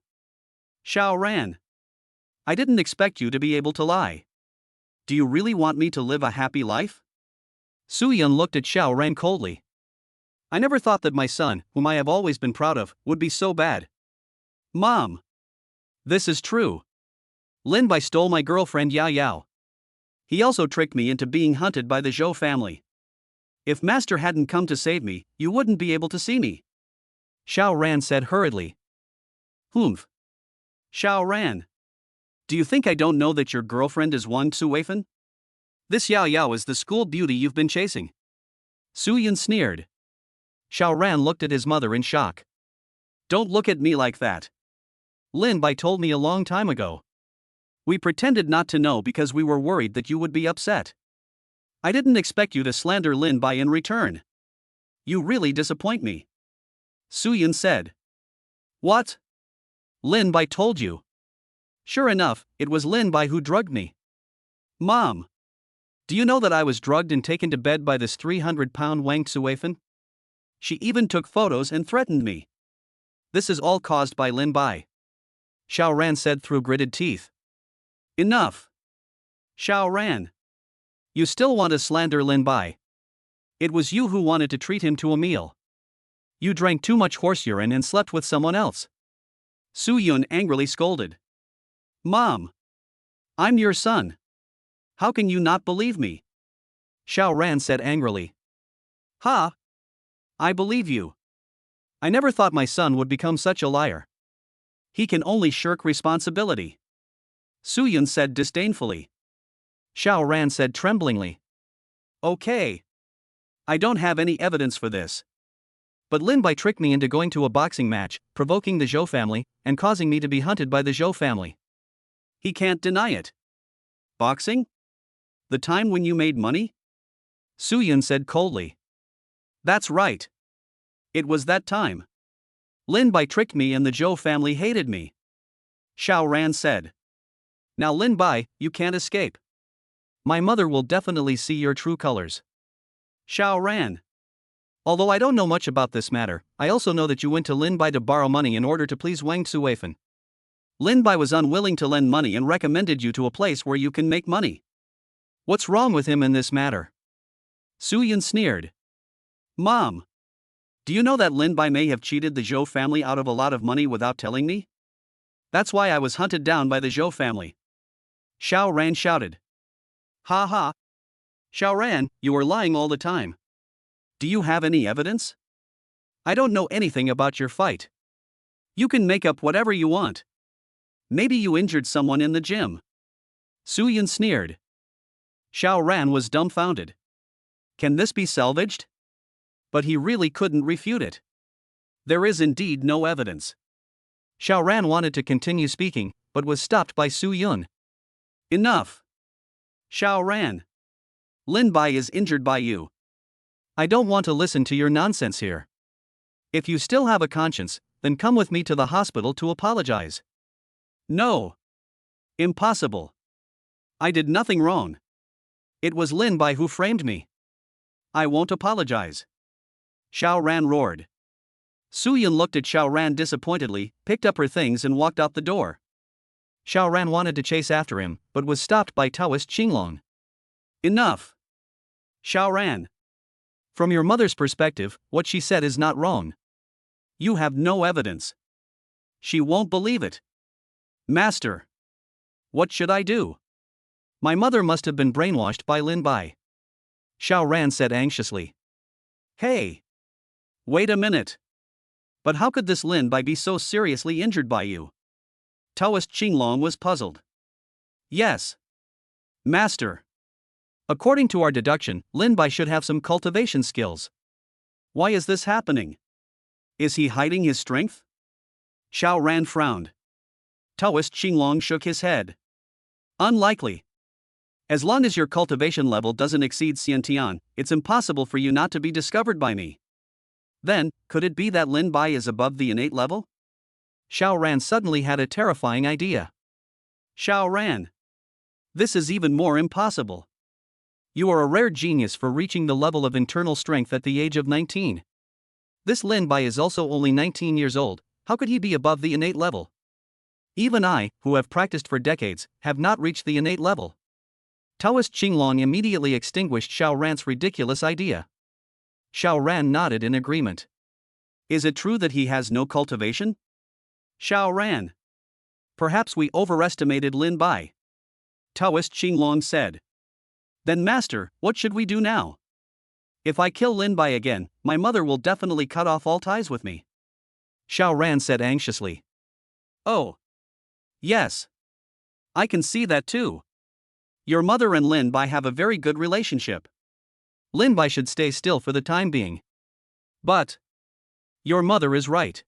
Xiao Ran. I didn't expect you to be able to lie. Do you really want me to live a happy life? Su Yun looked at Xiao Ran coldly. I never thought that my son, whom I have always been proud of, would be so bad. Mom! This is true. Lin Bai stole my girlfriend Yao Yao. He also tricked me into being hunted by the Zhou family. If Master hadn't come to save me, you wouldn't be able to see me. Xiao Ran said hurriedly. Humph. Xiao Ran. Do you think I don't know that your girlfriend is Wang Suweifan? This Yao Yao is the school beauty you've been chasing. Su Yun sneered. Xiao Ran looked at his mother in shock. Don't look at me like that. Lin Bai told me a long time ago. We pretended not to know because we were worried that you would be upset. I didn't expect you to slander Lin Bai in return. You really disappoint me. Su Yun said. What? Lin Bai told you. Sure enough, it was Lin Bai who drugged me. Mom! Do you know that I was drugged and taken to bed by this 300-pound Wang Suweifan? She even took photos and threatened me. This is all caused by Lin Bai. Xiao Ran said through gritted teeth. Enough. Xiao Ran. You still want to slander Lin Bai. It was you who wanted to treat him to a meal. You drank too much horse urine and slept with someone else. Su Yun angrily scolded. Mom! I'm your son. How can you not believe me? Xiao Ran said angrily. Ha! I believe you. I never thought my son would become such a liar. He can only shirk responsibility. Su Yun said disdainfully. Xiao Ran said tremblingly. Okay. I don't have any evidence for this. But Lin Bai tricked me into going to a boxing match, provoking the Zhou family, and causing me to be hunted by the Zhou family. He can't deny it. Boxing? The time when you made money? Su Yun said coldly. That's right. It was that time. Lin Bai tricked me and the Zhou family hated me. Xiao Ran said. Now Lin Bai, you can't escape. My mother will definitely see your true colors. Xiao Ran. Although I don't know much about this matter, I also know that you went to Lin Bai to borrow money in order to please Wang Xuefen. Lin Bai was unwilling to lend money and recommended you to a place where you can make money. What's wrong with him in this matter? Su Yun sneered. Mom. Do you know that Lin Bai may have cheated the Zhou family out of a lot of money without telling me? That's why I was hunted down by the Zhou family. Xiao Ran shouted. Ha ha. Xiao Ran, you are lying all the time. Do you have any evidence? I don't know anything about your fight. You can make up whatever you want. Maybe you injured someone in the gym. Su Yun sneered. Xiao Ran was dumbfounded. Can this be salvaged? But he really couldn't refute it. There is indeed no evidence. Xiao Ran wanted to continue speaking, but was stopped by Su Yun. Enough. Xiao Ran. Lin Bai is injured by you. I don't want to listen to your nonsense here. If you still have a conscience, then come with me to the hospital to apologize. No. Impossible. I did nothing wrong. It was Lin Bai who framed me. I won't apologize. Xiao Ran roared. Su Yun looked at Xiao Ran disappointedly, picked up her things and walked out the door. Xiao Ran wanted to chase after him, but was stopped by Taoist Qinglong. Enough. Xiao Ran. From your mother's perspective, what she said is not wrong. You have no evidence. She won't believe it. Master. What should I do? My mother must have been brainwashed by Lin Bai. Xiao Ran said anxiously. Hey. Wait a minute. But how could this Lin Bai be so seriously injured by you? Taoist Qinglong was puzzled. Yes. Master. According to our deduction, Lin Bai should have some cultivation skills. Why is this happening? Is he hiding his strength? Xiao Ran frowned. Taoist Qinglong shook his head. Unlikely. As long as your cultivation level doesn't exceed Xiantian, it's impossible for you not to be discovered by me. Then, could it be that Lin Bai is above the innate level? Xiao Ran suddenly had a terrifying idea. Xiao Ran. This is even more impossible. You are a rare genius for reaching the level of internal strength at the age of 19. This Lin Bai is also only 19 years old, how could he be above the innate level? Even I, who have practiced for decades, have not reached the innate level. Taoist Qinglong immediately extinguished Xiao Ran's ridiculous idea. Xiao Ran nodded in agreement. Is it true that he has no cultivation? Xiao Ran. Perhaps we overestimated Lin Bai. Taoist Qinglong said. Then master, what should we do now? If I kill Lin Bai again, my mother will definitely cut off all ties with me. Xiao Ran said anxiously. Oh. Yes. I can see that too. Your mother and Lin Bai have a very good relationship. Lin Bai should stay still for the time being. But your mother is right.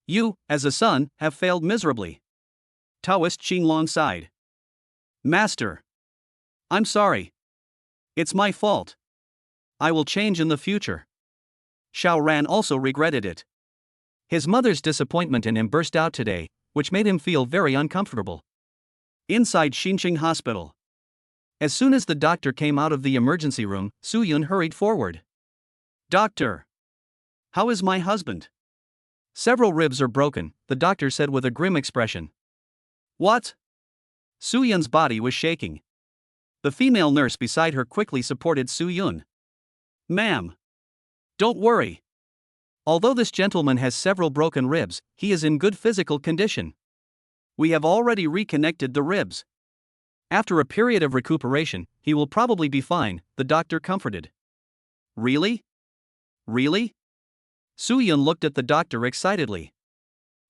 You, as a son, have failed miserably. Taoist Qinglong sighed. Master. I'm sorry. It's my fault. I will change in the future. Xiao Ran also regretted it. His mother's disappointment in him burst out today, which made him feel very uncomfortable. Inside Xinqing Hospital. As soon as the doctor came out of the emergency room, Su Yun hurried forward. Doctor. How is my husband? Several ribs are broken, the doctor said with a grim expression. What? Su Yun's body was shaking. The female nurse beside her quickly supported Su Yun. Ma'am. Don't worry. Although this gentleman has several broken ribs, he is in good physical condition. We have already reconnected the ribs. After a period of recuperation, he will probably be fine, the doctor comforted. Really? Really? Su Yun looked at the doctor excitedly.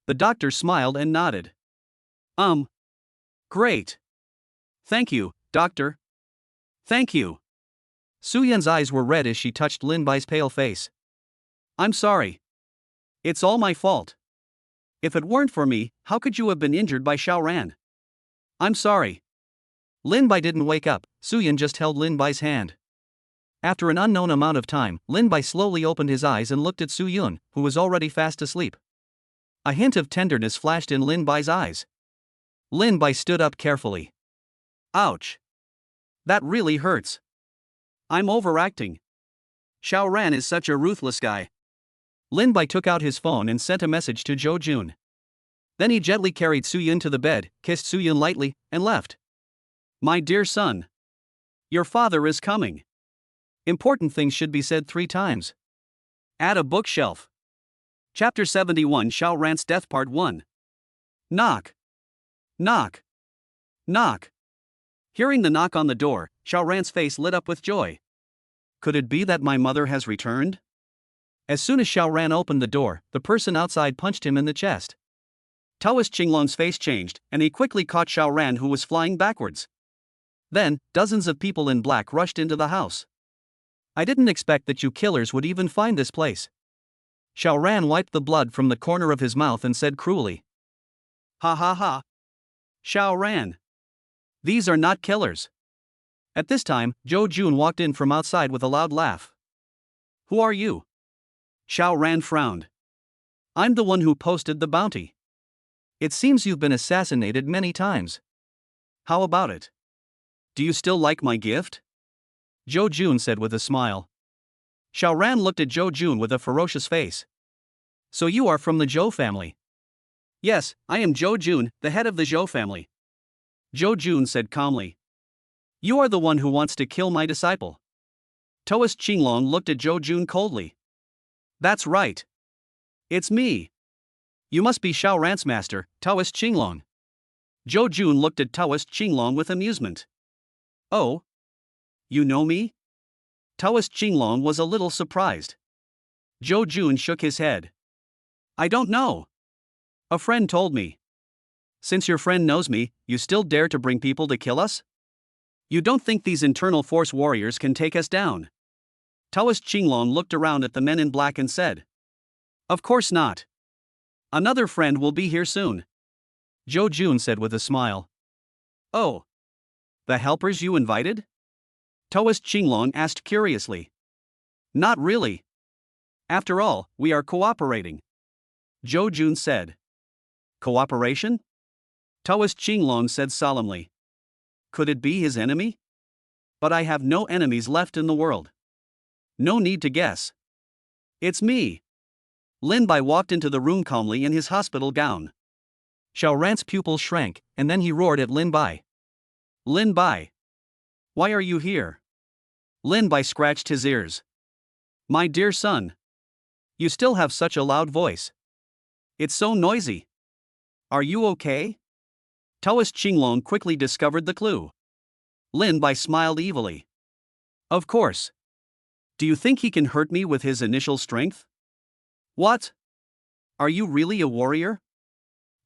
The doctor smiled and nodded. Great. Thank you, doctor. Thank you. Su Yun's eyes were red as she touched Lin Bai's pale face. I'm sorry. It's all my fault. If it weren't for me, how could you have been injured by Xiaoran? I'm sorry. Lin Bai didn't wake up, Su Yun just held Lin Bai's hand. After an unknown amount of time, Lin Bai slowly opened his eyes and looked at Su Yun, who was already fast asleep. A hint of tenderness flashed in Lin Bai's eyes. Lin Bai stood up carefully. Ouch. That really hurts. I'm overacting. Xiaoran is such a ruthless guy. Lin Bai took out his phone and sent a message to Zhou Jun. Then he gently carried Su Yun to the bed, kissed Su Yun lightly, and left. My dear son. Your father is coming. Important things should be said 3 times. Add a bookshelf. Chapter 71 Xiaoran's Death Part 1. Knock. Knock. Knock. Hearing the knock on the door, Xiaoran's face lit up with joy. Could it be that my mother has returned? As soon as Xiaoran opened the door, the person outside punched him in the chest. Taoist Qinglong's face changed, and he quickly caught Xiaoran, who was flying backwards. Then, dozens of people in black rushed into the house. I didn't expect that you killers would even find this place. Xiaoran wiped the blood from the corner of his mouth and said cruelly. Ha ha ha. Xiaoran. These are not killers. At this time, Zhou Jun walked in from outside with a loud laugh. Who are you? Xiaoran frowned. I'm the one who posted the bounty. It seems you've been assassinated many times. How about it? Do you still like my gift? Zhou Jun said with a smile. Xiaoran looked at Zhou Jun with a ferocious face. So you are from the Zhou family? Yes, I am Zhou Jun, the head of the Zhou family. Zhou Jun said calmly. You are the one who wants to kill my disciple. Taoist Qinglong looked at Zhou Jun coldly. That's right. It's me. You must be Xiaoran's master, Taoist Qinglong. Zhou Jun looked at Taoist Qinglong with amusement. Oh? You know me? Taoist Qinglong was a little surprised. Zhou Jun shook his head. I don't know. A friend told me. Since your friend knows me, you still dare to bring people to kill us? You don't think these internal force warriors can take us down? Taoist Qinglong looked around at the men in black and said. Of course not. Another friend will be here soon. Zhou Jun said with a smile. Oh. The helpers you invited? Taoist Qinglong asked curiously. Not really. After all, we are cooperating. Zhou Jun said. Cooperation? Taoist Qinglong said solemnly. Could it be his enemy? But I have no enemies left in the world. No need to guess. It's me. Lin Bai walked into the room calmly in his hospital gown. Xiaoran's pupils shrank, and then he roared at Lin Bai. Lin Bai. Why are you here? Lin Bai scratched his ears. My dear son. You still have such a loud voice. It's so noisy. Are you okay? Taoist Qinglong quickly discovered the clue. Lin Bai smiled evilly. Of course. Do you think he can hurt me with his initial strength? What? Are you really a warrior?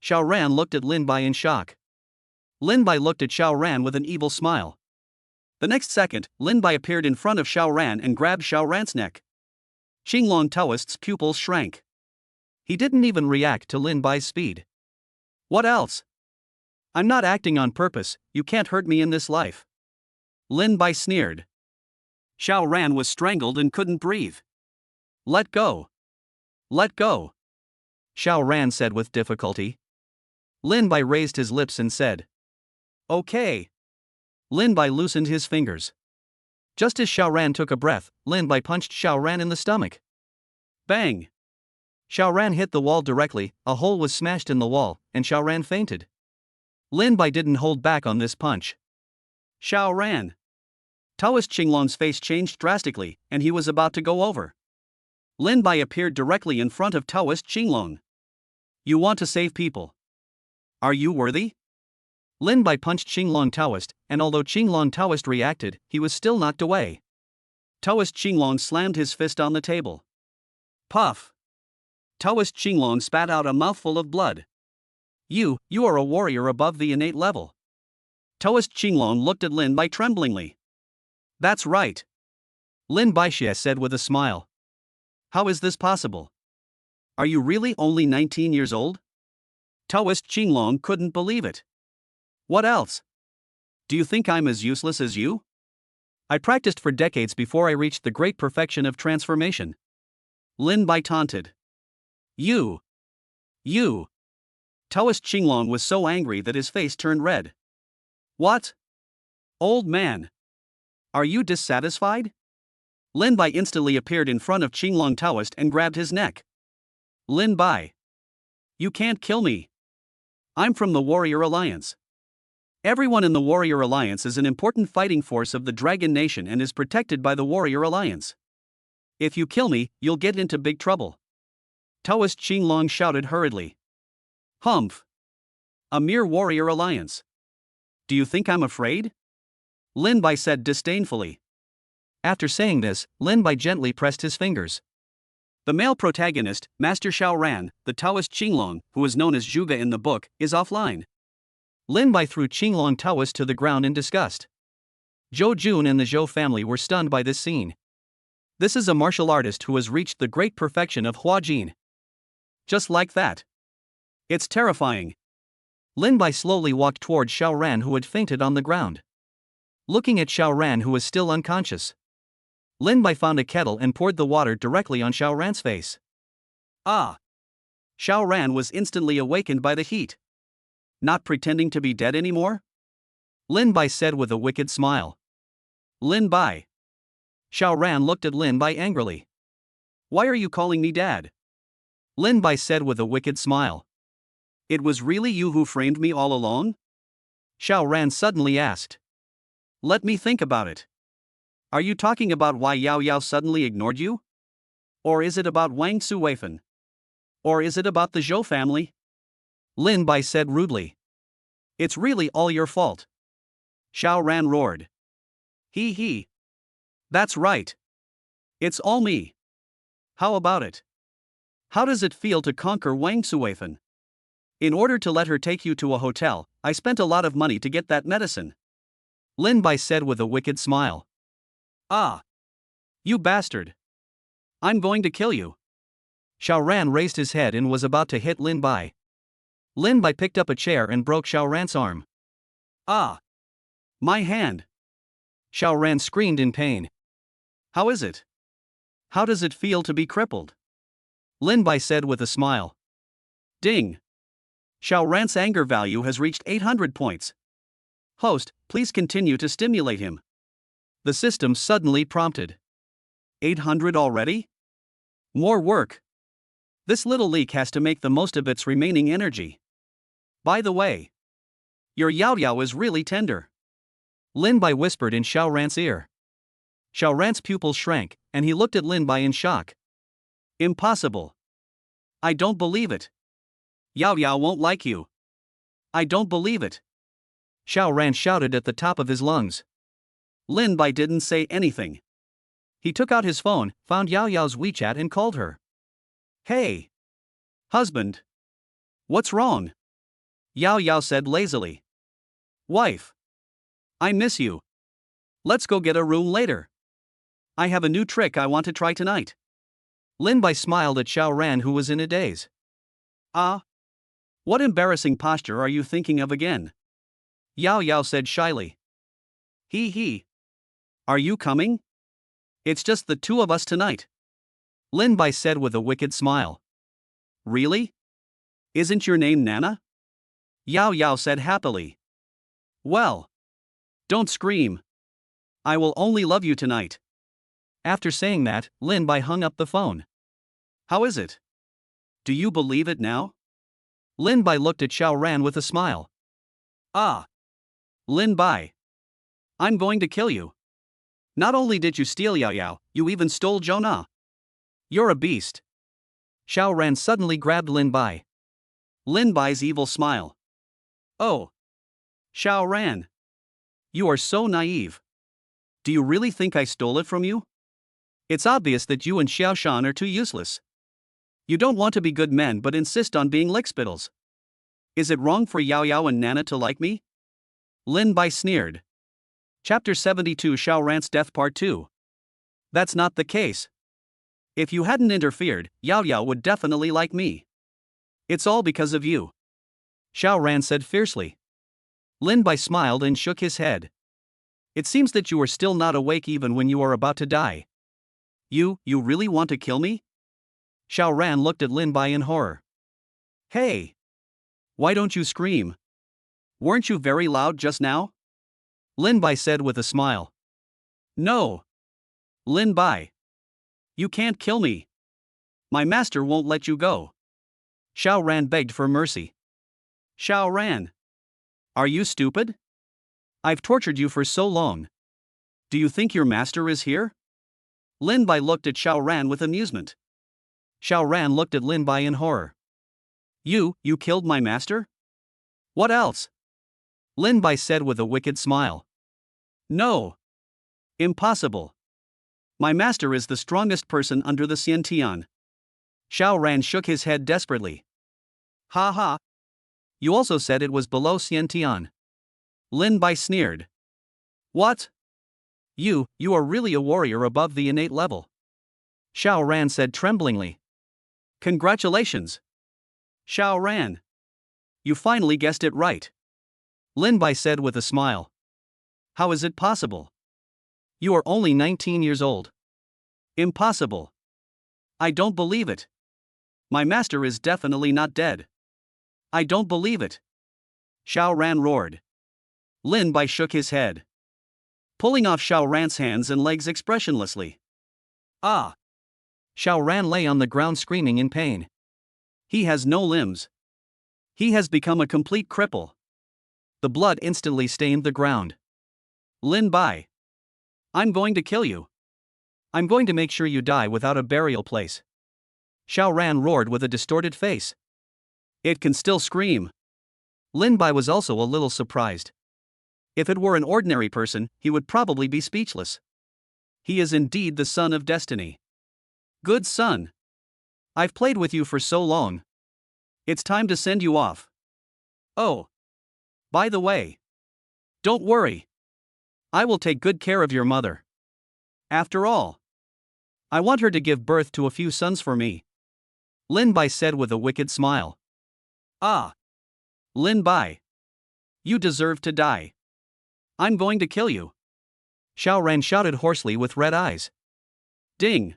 Xiaoran looked at Lin Bai in shock. Lin Bai looked at Xiaoran with an evil smile. The next second, Lin Bai appeared in front of Xiaoran and grabbed Xiaoran's neck. Qinglong Taoist's pupils shrank. He didn't even react to Lin Bai's speed. What else? I'm not acting on purpose, you can't hurt me in this life. Lin Bai sneered. Xiaoran was strangled and couldn't breathe. Let go. Let go. Xiaoran said with difficulty. Lin Bai raised his lips and said. Okay. Lin Bai loosened his fingers. Just as Xiaoran took a breath, Lin Bai punched Xiaoran in the stomach. Bang! Xiaoran hit the wall directly, a hole was smashed in the wall, and Xiaoran fainted. Lin Bai didn't hold back on this punch. Xiaoran! Taoist Qinglong's face changed drastically, and he was about to go over. Lin Bai appeared directly in front of Taoist Qinglong. You want to save people. Are you worthy? Lin Bai punched Qinglong Taoist, and although Qinglong Taoist reacted, he was still knocked away. Taoist Qinglong slammed his fist on the table. Puff! Taoist Qinglong spat out a mouthful of blood. You are a warrior above the innate level. Taoist Qinglong looked at Lin Bai tremblingly. That's right. Lin Baixie said with a smile. How is this possible? Are you really only 19 years old? Taoist Qinglong couldn't believe it. What else? Do you think I'm as useless as you? I practiced for decades before I reached the great perfection of transformation. Lin Bai taunted. You. Taoist Qinglong was so angry that his face turned red. What? Old man. Are you dissatisfied? Lin Bai instantly appeared in front of Qinglong Taoist and grabbed his neck. Lin Bai. You can't kill me. I'm from the Warrior Alliance. Everyone in the Warrior Alliance is an important fighting force of the Dragon Nation and is protected by the Warrior Alliance. If you kill me, you'll get into big trouble. Taoist Qinglong shouted hurriedly. Humph. A mere Warrior Alliance. Do you think I'm afraid? Lin Bai said disdainfully. After saying this, Lin Bai gently pressed his fingers. The male protagonist, Master Xiao Ran, the Taoist Qinglong, who is known as Zhuge in the book, is offline. Lin Bai threw Qinglong Taoist to the ground in disgust. Zhou Jun and the Zhou family were stunned by this scene. This is a martial artist who has reached the great perfection of Hua Jin. Just like that. It's terrifying. Lin Bai slowly walked toward Xiao Ran, who had fainted on the ground. Looking at Xiao Ran, who was still unconscious, Lin Bai found a kettle and poured the water directly on Xiao Ran's face. Ah! Xiao Ran was instantly awakened by the heat. Not pretending to be dead anymore? Lin Bai said with a wicked smile. Lin Bai. Xiao Ran looked at Lin Bai angrily. Why are you calling me dad? Lin Bai said with a wicked smile. It was really you who framed me all along? Xiao Ran suddenly asked. Let me think about it. Are you talking about why Yao Yao suddenly ignored you? Or is it about Wang Suweifan? Or is it about the Zhou family? Lin Bai said rudely. It's really all your fault. Xiao Ran roared. He. That's right. It's all me. How about it? How does it feel to conquer Wang Suweifan? In order to let her take you to a hotel, I spent a lot of money to get that medicine. Lin Bai said with a wicked smile. Ah! You bastard! I'm going to kill you. Xiao Ran raised his head and was about to hit Lin Bai. Lin Bai picked up a chair and broke Xiao Ran's arm. Ah! My hand! Xiao Ran screamed in pain. How is it? How does it feel to be crippled? Lin Bai said with a smile. Ding! Xiao Ran's anger value has reached 800 points. Host, please continue to stimulate him. The system suddenly prompted. 800 already? More work. This little leak has to make the most of its remaining energy. By the way, your Yao Yao is really tender. Lin Bai whispered in Xiao Ran's ear. Xiao Ran's pupils shrank, and he looked at Lin Bai in shock. Impossible. I don't believe it. Yao Yao won't like you. I don't believe it. Xiao Ran shouted at the top of his lungs. Lin Bai didn't say anything. He took out his phone, found Yao Yao's WeChat and called her. Hey! Husband! What's wrong? Yao Yao said lazily. Wife! I miss you. Let's go get a room later. I have a new trick I want to try tonight. Lin Bai smiled at Xiao Ran, who was in a daze. Ah? What embarrassing posture are you thinking of again? Yao Yao said shyly. He. Are you coming? It's just the two of us tonight. Lin Bai said with a wicked smile. Really? Isn't your name Nana? Yao Yao said happily. Well. Don't scream. I will only love you tonight. After saying that, Lin Bai hung up the phone. How is it? Do you believe it now? Lin Bai looked at Xiao Ran with a smile. Ah. Lin Bai. I'm going to kill you. Not only did you steal Yao Yao, you even stole Jonah. You're a beast. Xiao Ran suddenly grabbed Lin Bai. Lin Bai's evil smile. Oh. Xiao Ran. You are so naive. Do you really think I stole it from you? It's obvious that you and Xiao Shan are too useless. You don't want to be good men but insist on being lickspittles. Is it wrong for Yao Yao and Nana to like me? Lin Bai sneered. Chapter 72 Xiao Ran's Death Part 2. That's not the case. If you hadn't interfered, Yao Yao would definitely like me. It's all because of you. Xiao Ran said fiercely. Lin Bai smiled and shook his head. It seems that you are still not awake even when you are about to die. You really want to kill me? Xiao Ran looked at Lin Bai in horror. Hey! Why don't you scream? Weren't you very loud just now? Lin Bai said with a smile. No. Lin Bai. You can't kill me. My master won't let you go. Xiao Ran begged for mercy. Xiao Ran. Are you stupid? I've tortured you for so long. Do you think your master is here? Lin Bai looked at Xiao Ran with amusement. Xiao Ran looked at Lin Bai in horror. You killed my master? What else? Lin Bai said with a wicked smile. No. Impossible. My master is the strongest person under the Xiantian. Xiao Ran shook his head desperately. Ha ha. You also said it was below Xiantian. Lin Bai sneered. What? You are really a warrior above the innate level. Xiao Ran said tremblingly. Congratulations. Xiao Ran. You finally guessed it right. Lin Bai said with a smile. How is it possible? You are only 19 years old. Impossible. I don't believe it. My master is definitely not dead. I don't believe it. Xiao Ran roared. Lin Bai shook his head, pulling off Xiao Ran's hands and legs expressionlessly. Ah! Xiao Ran lay on the ground screaming in pain. He has no limbs. He has become a complete cripple. The blood instantly stained the ground. Lin Bai. I'm going to kill you. I'm going to make sure you die without a burial place. Xiao Ran roared with a distorted face. It can still scream. Lin Bai was also a little surprised. If it were an ordinary person, he would probably be speechless. He is indeed the son of destiny. Good son. I've played with you for so long. It's time to send you off. Oh. By the way. Don't worry. I will take good care of your mother. After all, I want her to give birth to a few sons for me. Lin Bai said with a wicked smile. Ah. Lin Bai. You deserve to die. I'm going to kill you. Xiao Ran shouted hoarsely with red eyes. Ding.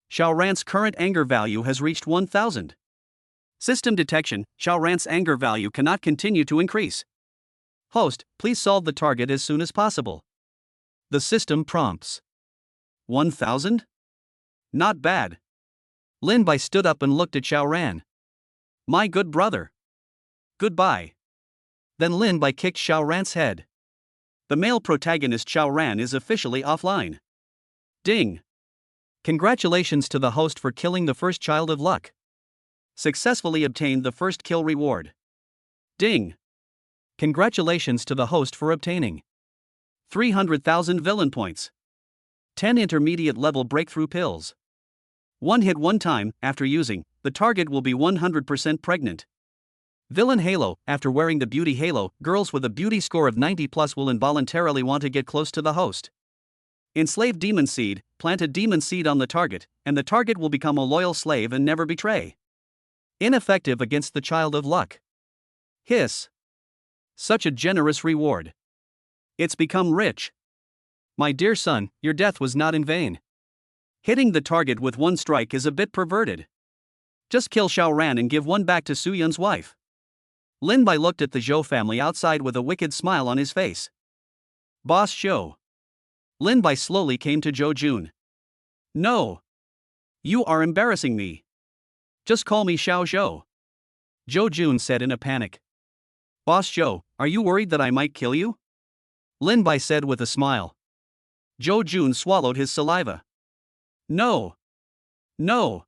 Xiao Ran's current anger value has reached 1000. System detection, Xiao Ran's anger value cannot continue to increase. Host, please solve the target as soon as possible. The system prompts. 1000? Not bad. Lin Bai stood up and looked at Xiao Ran. My good brother. Goodbye. Then Lin Bai kicked Xiao Ran's head. The male protagonist Xiao Ran is officially offline. Ding. Congratulations to the host for killing the first child of luck. Successfully obtained the first kill reward. Ding. Congratulations to the host for obtaining 300,000 villain points. 10 intermediate level breakthrough pills. One hit one time, after using, the target will be 100% pregnant. Villain Halo, after wearing the beauty halo, girls with a beauty score of 90 plus will involuntarily want to get close to the host. Enslave demon seed, plant a demon seed on the target, and the target will become a loyal slave and never betray. Ineffective against the child of luck. Hiss. Such a generous reward. It's become rich. My dear son, your death was not in vain. Hitting the target with one strike is a bit perverted. Just kill Xiao Ran and give one back to Su Yun's wife. Lin Bai looked at the Zhou family outside with a wicked smile on his face. Boss Zhou. Lin Bai slowly came to Zhou Jun. No. You are embarrassing me. Just call me Xiao Zhou. Zhou Jun said in a panic. Boss Zhou, are you worried that I might kill you? Lin Bai said with a smile. Zhou Jun swallowed his saliva. No. No.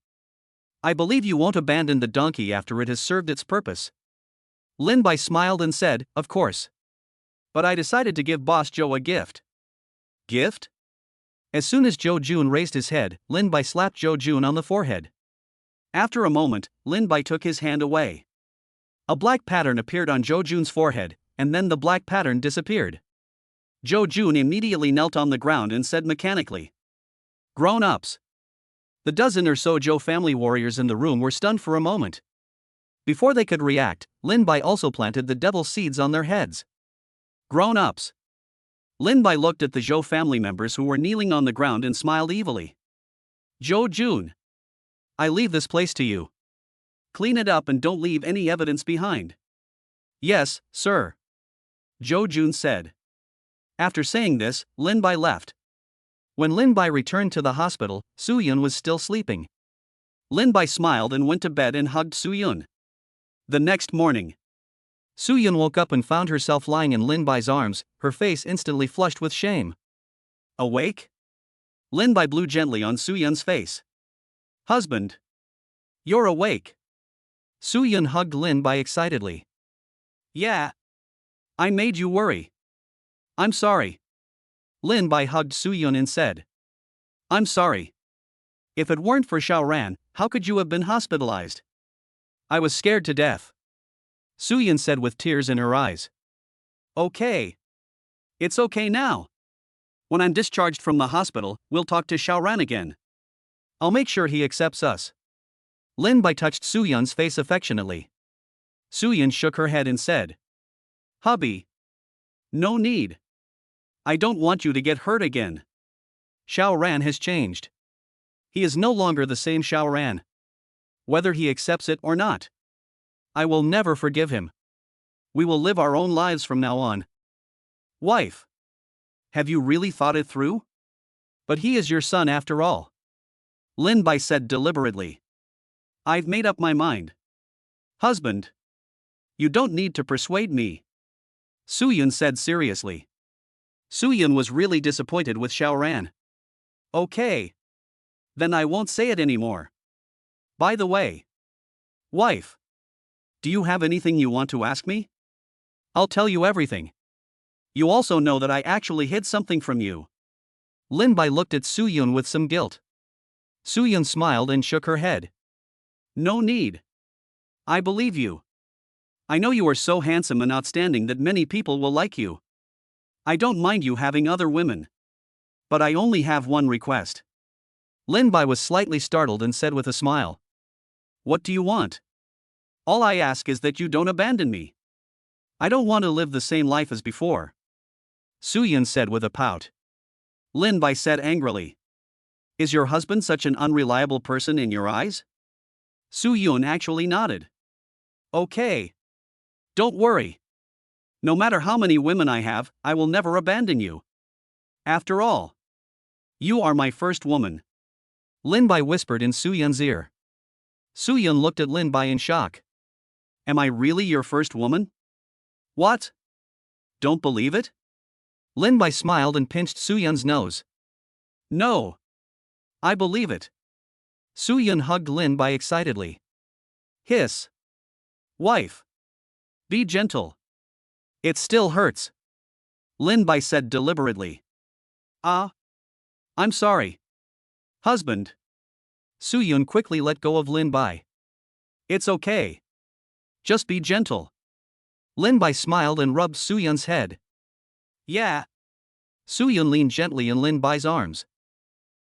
I believe you won't abandon the donkey after it has served its purpose. Lin Bai smiled and said, of course. But I decided to give Boss Zhou a gift. Gift? As soon as Zhou Jun raised his head, Lin Bai slapped Zhou Jun on the forehead. After a moment, Lin Bai took his hand away. A black pattern appeared on Zhou Jun's forehead, and then the black pattern disappeared. Zhou Jun immediately knelt on the ground and said mechanically. Grown-ups. The dozen or so Zhou family warriors in the room were stunned for a moment. Before they could react, Lin Bai also planted the devil's seeds on their heads. Grown-ups. Lin Bai looked at the Zhou family members who were kneeling on the ground and smiled evilly. Zhou Jun. I leave this place to you. Clean it up and don't leave any evidence behind. Yes, sir. Zhou Jun said. After saying this, Lin Bai left. When Lin Bai returned to the hospital, Su Yun was still sleeping. Lin Bai smiled and went to bed and hugged Su Yun. The next morning, Su Yun woke up and found herself lying in Lin Bai's arms, her face instantly flushed with shame. Awake? Lin Bai blew gently on Su Yun's face. Husband. You're awake. Su Yun hugged Lin Bai excitedly. Yeah. I made you worry. I'm sorry. Lin Bai hugged Su Yun and said. I'm sorry. If it weren't for Xiao Ran, how could you have been hospitalized? I was scared to death. Su Yun said with tears in her eyes. Okay. It's okay now. When I'm discharged from the hospital, we'll talk to Xiao Ran again. I'll make sure he accepts us. Lin Bai touched Su Yun's face affectionately. Su Yun shook her head and said. Hubby. No need. I don't want you to get hurt again. Xiao Ran has changed. He is no longer the same Xiao Ran. Whether he accepts it or not, I will never forgive him. We will live our own lives from now on. Wife. Have you really thought it through? But he is your son after all. Lin Bai said deliberately. I've made up my mind. Husband. You don't need to persuade me. Su Yun said seriously. Su Yun was really disappointed with Xiao Ran. Okay. Then I won't say it anymore. By the way. Wife. Do you have anything you want to ask me? I'll tell you everything. You also know that I actually hid something from you. Lin Bai looked at Su Yun with some guilt. Su Yun smiled and shook her head. No need. I believe you. I know you are so handsome and outstanding that many people will like you. I don't mind you having other women. But I only have one request. Lin Bai was slightly startled and said with a smile. What do you want? All I ask is that you don't abandon me. I don't want to live the same life as before. Su Yun said with a pout. Lin Bai said angrily. Is your husband such an unreliable person in your eyes? Su Yun actually nodded. Okay. Don't worry. No matter how many women I have, I will never abandon you. After all, you are my first woman. Lin Bai whispered in Su Yun's ear. Su Yun looked at Lin Bai in shock. Am I really your first woman? What? Don't believe it? Lin Bai smiled and pinched Su Yun's nose. No. I believe it. Su Yun hugged Lin Bai excitedly. Hiss. Wife. Be gentle. It still hurts. Lin Bai said deliberately. I'm sorry. Husband. Su Yun quickly let go of Lin Bai. It's okay. Just be gentle. Lin Bai smiled and rubbed Su Yun's head. Yeah. Su Yun leaned gently in Lin Bai's arms.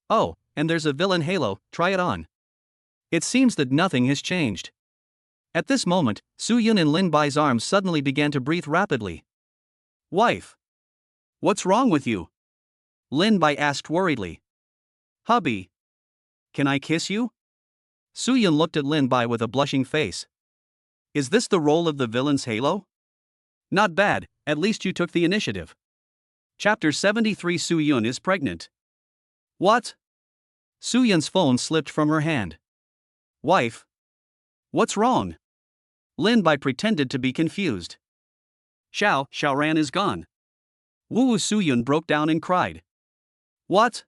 Oh, and there's a villain halo, try it on. It seems that nothing has changed. At this moment, Su Yun in Lin Bai's arms suddenly began to breathe rapidly. Wife. What's wrong with you? Lin Bai asked worriedly. Hubby. Can I kiss you? Su Yun looked at Lin Bai with a blushing face. Is this the role of the villain's halo? Not bad, at least you took the initiative. Chapter 73 Su Yun is pregnant. What? Su Yun's phone slipped from her hand. Wife. What's wrong? Lin Bai pretended to be confused. Xiao Ran is gone. Wu Su Yun broke down and cried. What?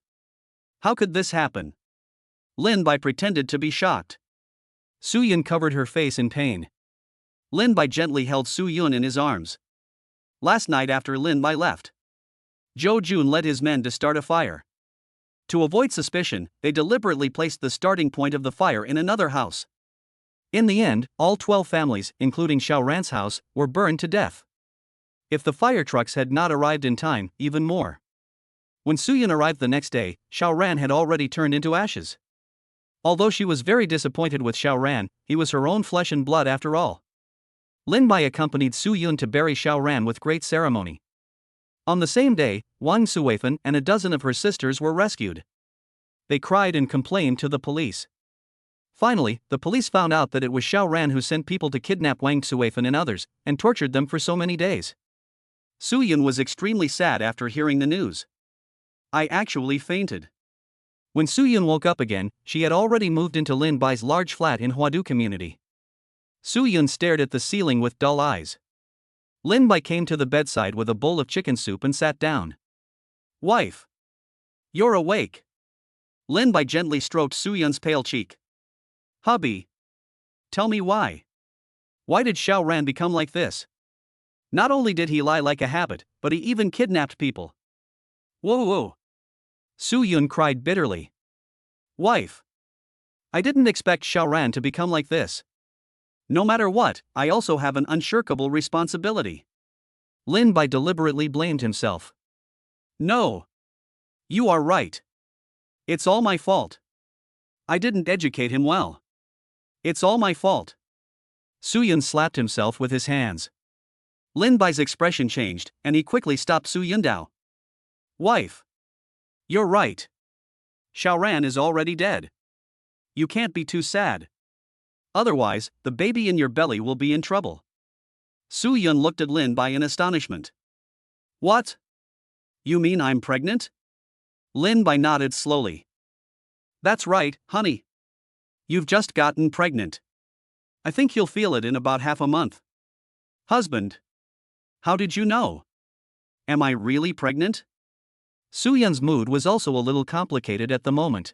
How could this happen? Lin Bai pretended to be shocked. Su Yun covered her face in pain. Lin Bai gently held Su Yun in his arms. Last night after Lin Bai left, Zhou Jun led his men to start a fire. To avoid suspicion, they deliberately placed the starting point of the fire in another house. In the end, all 12 families, including Xiao Ran's house, were burned to death. If the fire trucks had not arrived in time, even more When Suyun arrived the next day, Xiaoran had already turned into ashes. Although she was very disappointed with Xiaoran, he was her own flesh and blood after all. Lin Bai accompanied Suyun to bury Xiaoran with great ceremony. On the same day, Wang Suifan and a dozen of her sisters were rescued. They cried and complained to the police. Finally, the police found out that it was Xiaoran who sent people to kidnap Wang Suifan and others, and tortured them for so many days. Suyun was extremely sad after hearing the news. I actually fainted. When Suyun woke up again, she had already moved into Lin Bai's large flat in Huadu community. Suyun stared at the ceiling with dull eyes. Lin Bai came to the bedside with a bowl of chicken soup and sat down. Wife! You're awake. Lin Bai gently stroked Suyun's pale cheek. Hubby! Tell me why. Why did Xiaoran become like this? Not only did he lie like a habit, but he even kidnapped people. Whoa! Suyun cried bitterly. Wife! I didn't expect Xiaoran to become like this. No matter what, I also have an unshirkable responsibility. Lin Bai deliberately blamed himself. No. You are right. It's all my fault. I didn't educate him well. It's all my fault. Suyun slapped himself with his hands. Lin Bai's expression changed, and he quickly stopped Suyun Dao. Wife! You're right. Xiaoran is already dead. You can't be too sad. Otherwise, the baby in your belly will be in trouble. Suyun looked at Lin Bai in astonishment. What? You mean I'm pregnant? Lin Bai nodded slowly. That's right, honey. You've just gotten pregnant. I think you'll feel it in about half a month. Husband. How did you know? Am I really pregnant? Suyun's mood was also a little complicated at the moment.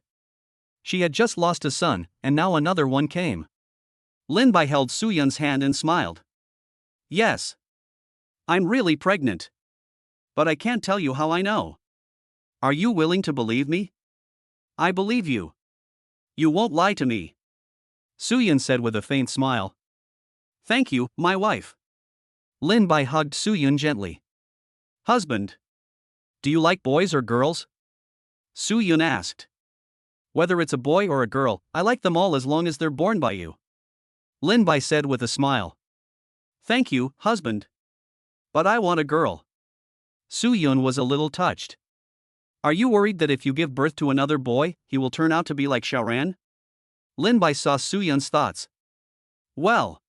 She had just lost a son, and now another one came. Lin Bai held Suyun's hand and smiled. Yes. I'm really pregnant. But I can't tell you how I know. Are you willing to believe me? I believe you. You won't lie to me. Suyun said with a faint smile. Thank you, my wife. Lin Bai hugged Suyun gently. Husband. Do you like boys or girls? Suyun asked. Whether it's a boy or a girl, I like them all as long as they're born by you. Lin Bai said with a smile. Thank you, husband. But I want a girl. Suyun was a little touched. Are you worried that if you give birth to another boy, he will turn out to be like Xiaoran? Lin Bai saw Suyun's thoughts. Well,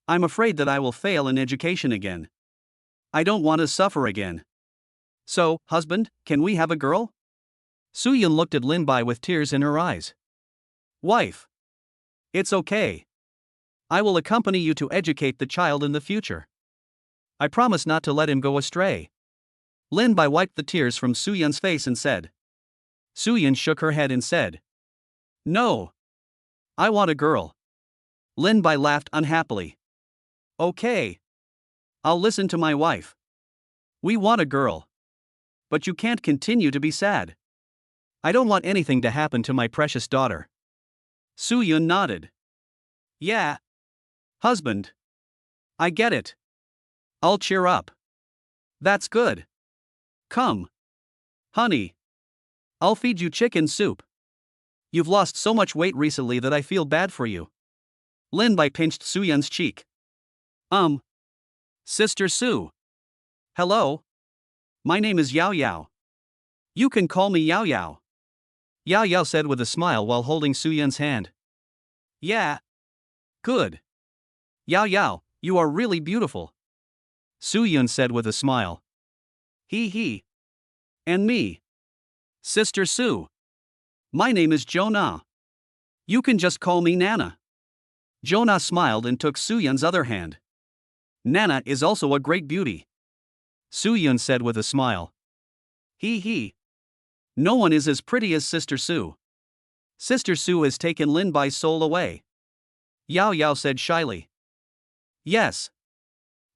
I'm afraid that I will fail in education again. I don't want to suffer again. So, husband, can we have a girl? Suyun looked at Lin Bai with tears in her eyes. Wife. It's okay. I will accompany you to educate the child in the future. I promise not to let him go astray. Lin Bai wiped the tears from Suyun's face and said. Suyun shook her head and said. No. I want a girl. Lin Bai laughed unhappily. Okay. I'll listen to my wife. We want a girl. But you can't continue to be sad. I don't want anything to happen to my precious daughter. Suyun nodded. Yeah. Husband. I get it. I'll cheer up. That's good. Come. Honey. I'll feed you chicken soup. You've lost so much weight recently that I feel bad for you. Lin Bai pinched Suyun's cheek. Sister Su. Hello. My name is Yao Yao. You can call me Yao Yao. Yao Yao said with a smile while holding Suyun's hand. Yeah. Good. Yao Yao, you are really beautiful. Suyun said with a smile. He. And me. Sister Su. My name is Jonah. You can just call me Nana. Jonah smiled and took Suyun's other hand. Nana is also a great beauty. Suyun said with a smile. He. No one is as pretty as Sister Su. Sister Su has taken Lin Bai's soul away. Yao Yao said shyly. Yes.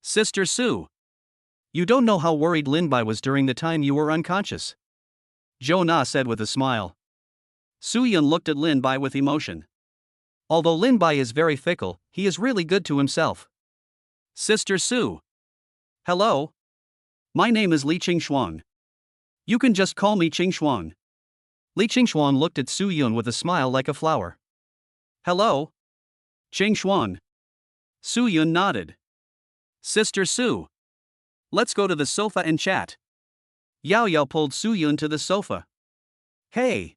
Sister Su. You don't know how worried Lin Bai was during the time you were unconscious. Jonah said with a smile. Suyun looked at Lin Bai with emotion. Although Lin Bai is very fickle, he is really good to himself. Sister Su. Hello. My name is Li Qing Shuang. You can just call me Qingxuan. Li Qingxuan looked at Su Yun with a smile like a flower. Hello? Qingxuan. Su Yun nodded. Sister Su. Let's go to the sofa and chat. Yao Yao pulled Su Yun to the sofa. Hey.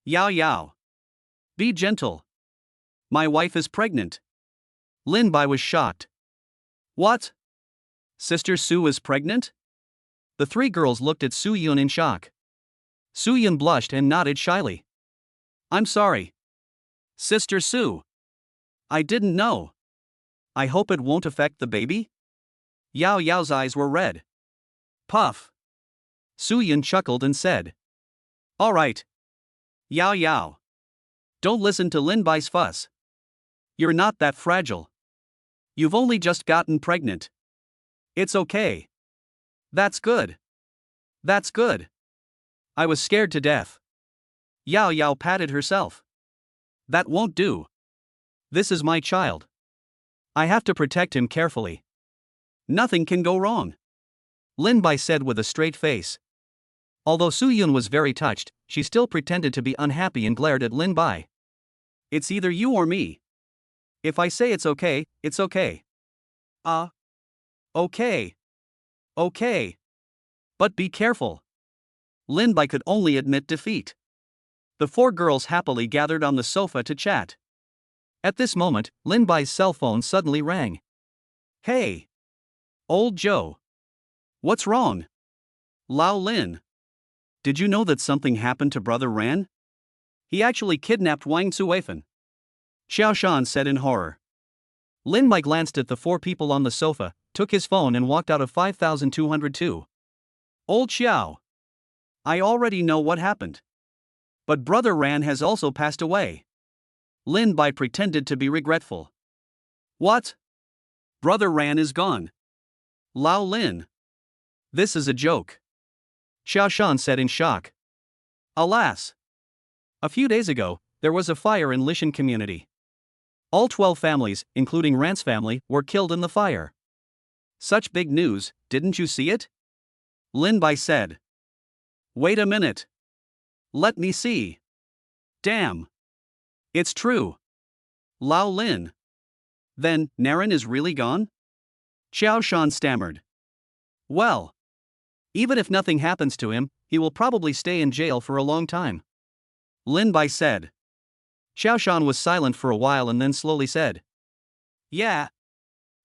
Yao Yao. Be gentle. My wife is pregnant. Lin Bai was shocked. What? Sister Su is pregnant? The three girls looked at Su Yun in shock. Su Yun blushed and nodded shyly. I'm sorry. Sister Su. I didn't know. I hope it won't affect the baby? Yao Yao's eyes were red. Puff. Su Yun chuckled and said. All right. Yao Yao. Don't listen to Lin Bai's fuss. You're not that fragile. You've only just gotten pregnant. It's okay. That's good. That's good. I was scared to death. Yao Yao patted herself. That won't do. This is my child. I have to protect him carefully. Nothing can go wrong. Lin Bai said with a straight face. Although Su Yun was very touched, she still pretended to be unhappy and glared at Lin Bai. It's either you or me. If I say it's okay, it's okay. Okay. Okay. But be careful. Lin Bai could only admit defeat. The four girls happily gathered on the sofa to chat. At this moment, Lin Bai's cell phone suddenly rang. Hey! Old Joe. What's wrong? Lao Lin. Did you know that something happened to Brother Ran? He actually kidnapped Wang Cuifan. Xiao Shan said in horror. Lin Bai glanced at the four people on the sofa, took his phone and walked out of 5202. Old Xiao. I already know what happened. But Brother Ran has also passed away. Lin Bai pretended to be regretful. What? Brother Ran is gone. Lao Lin. This is a joke. Xiao Shan said in shock. Alas. A few days ago, there was a fire in Lishan community. All 12 families, including Ran's family, were killed in the fire. Such big news, didn't you see it? Lin Bai said. Wait a minute. Let me see. Damn. It's true. Lao Lin. Then, Naren is really gone? Xiao Shan stammered. Well. Even if nothing happens to him, he will probably stay in jail for a long time. Lin Bai said. Xiao Shan was silent for a while and then slowly said. Yeah.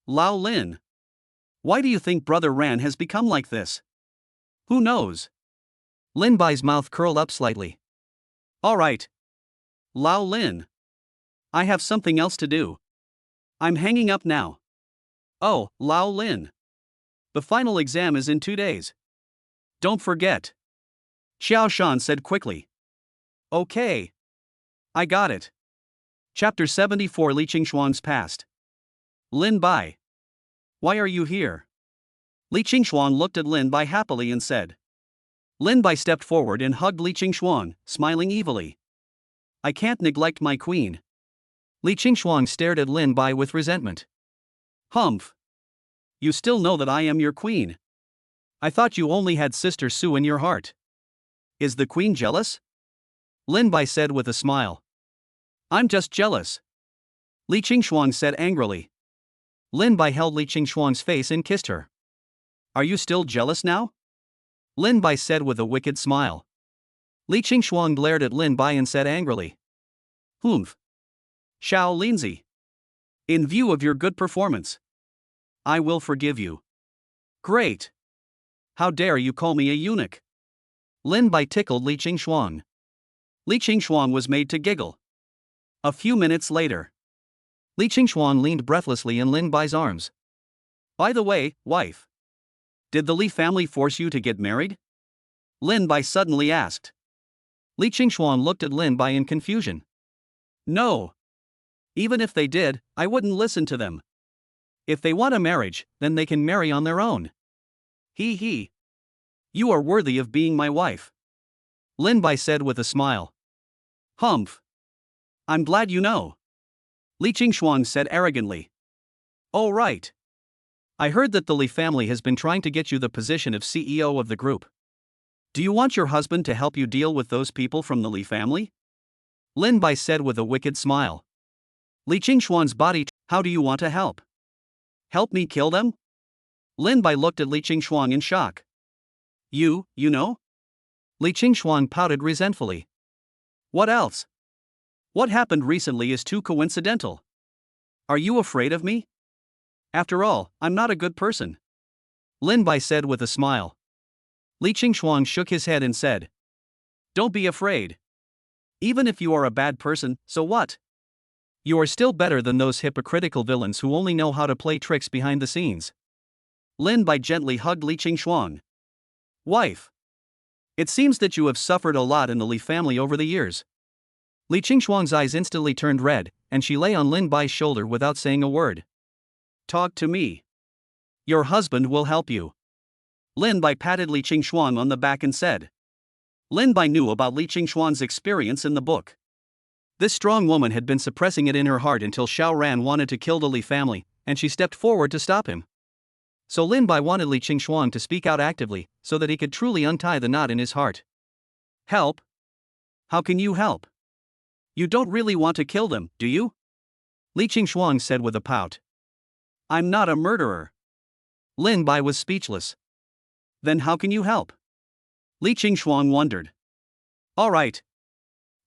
Lao Lin. Why do you think Brother Ran has become like this? Who knows? Lin Bai's mouth curled up slightly. All right. Lao Lin. I have something else to do. I'm hanging up now. Oh, Lao Lin. The final exam is in 2 days. Don't forget. Xiao Shan said quickly. Okay. I got it. Chapter 74 Li Qingxuan's Past. Lin Bai. Why are you here? Li Qingxuan looked at Lin Bai happily and said. Lin Bai stepped forward and hugged Li Qingxuan, smiling evilly. I can't neglect my queen. Li Qingxuan stared at Lin Bai with resentment. Humph. You still know that I am your queen. I thought you only had Sister Su in your heart. Is the queen jealous? Lin Bai said with a smile. I'm just jealous. Li Qingxuan said angrily. Lin Bai held Li Qingxuan's face and kissed her. Are you still jealous now? Lin Bai said with a wicked smile. Li Qingxuan glared at Lin Bai and said angrily. Humph. Xiao Linzi. In view of your good performance, I will forgive you. Great. How dare you call me a eunuch? Lin Bai tickled Li Qingxuan. Li Qingxuan was made to giggle. A few minutes later, Li Qingxuan leaned breathlessly in Lin Bai's arms. By the way, wife. Did the Li family force you to get married? Lin Bai suddenly asked. Li Qingxuan looked at Lin Bai in confusion. No. Even if they did, I wouldn't listen to them. If they want a marriage, then they can marry on their own. He. You are worthy of being my wife. Lin Bai said with a smile. Humph. I'm glad you know. Li Qingxuan said arrogantly. Oh right. I heard that the Li family has been trying to get you the position of CEO of the group. Do you want your husband to help you deal with those people from the Li family? Lin Bai said with a wicked smile. Li Qingshuang's body. How do you want to help? Help me kill them? Lin Bai looked at Li Qingshuang in shock. You know? Li Qingshuang pouted resentfully. What else? What happened recently is too coincidental. Are you afraid of me? After all, I'm not a good person. Lin Bai said with a smile. Li Qingshuang shook his head and said, Don't be afraid. Even if you are a bad person, so what? You are still better than those hypocritical villains who only know how to play tricks behind the scenes. Lin Bai gently hugged Li Qingshuang. Wife. It seems that you have suffered a lot in the Li family over the years. Li Qingshuang's eyes instantly turned red, and she lay on Lin Bai's shoulder without saying a word. Talk to me. Your husband will help you. Lin Bai patted Li Qingshuang on the back and said. Lin Bai knew about Li Qingshuang's experience in the book. This strong woman had been suppressing it in her heart until Xiao Ran wanted to kill the Li family, and she stepped forward to stop him. So Lin Bai wanted Li Qingshuang to speak out actively, so that he could truly untie the knot in his heart. Help? How can you help? You don't really want to kill them, do you? Li Qingshuang said with a pout. I'm not a murderer. Lin Bai was speechless. Then how can you help? Li Qingshuang wondered. All right.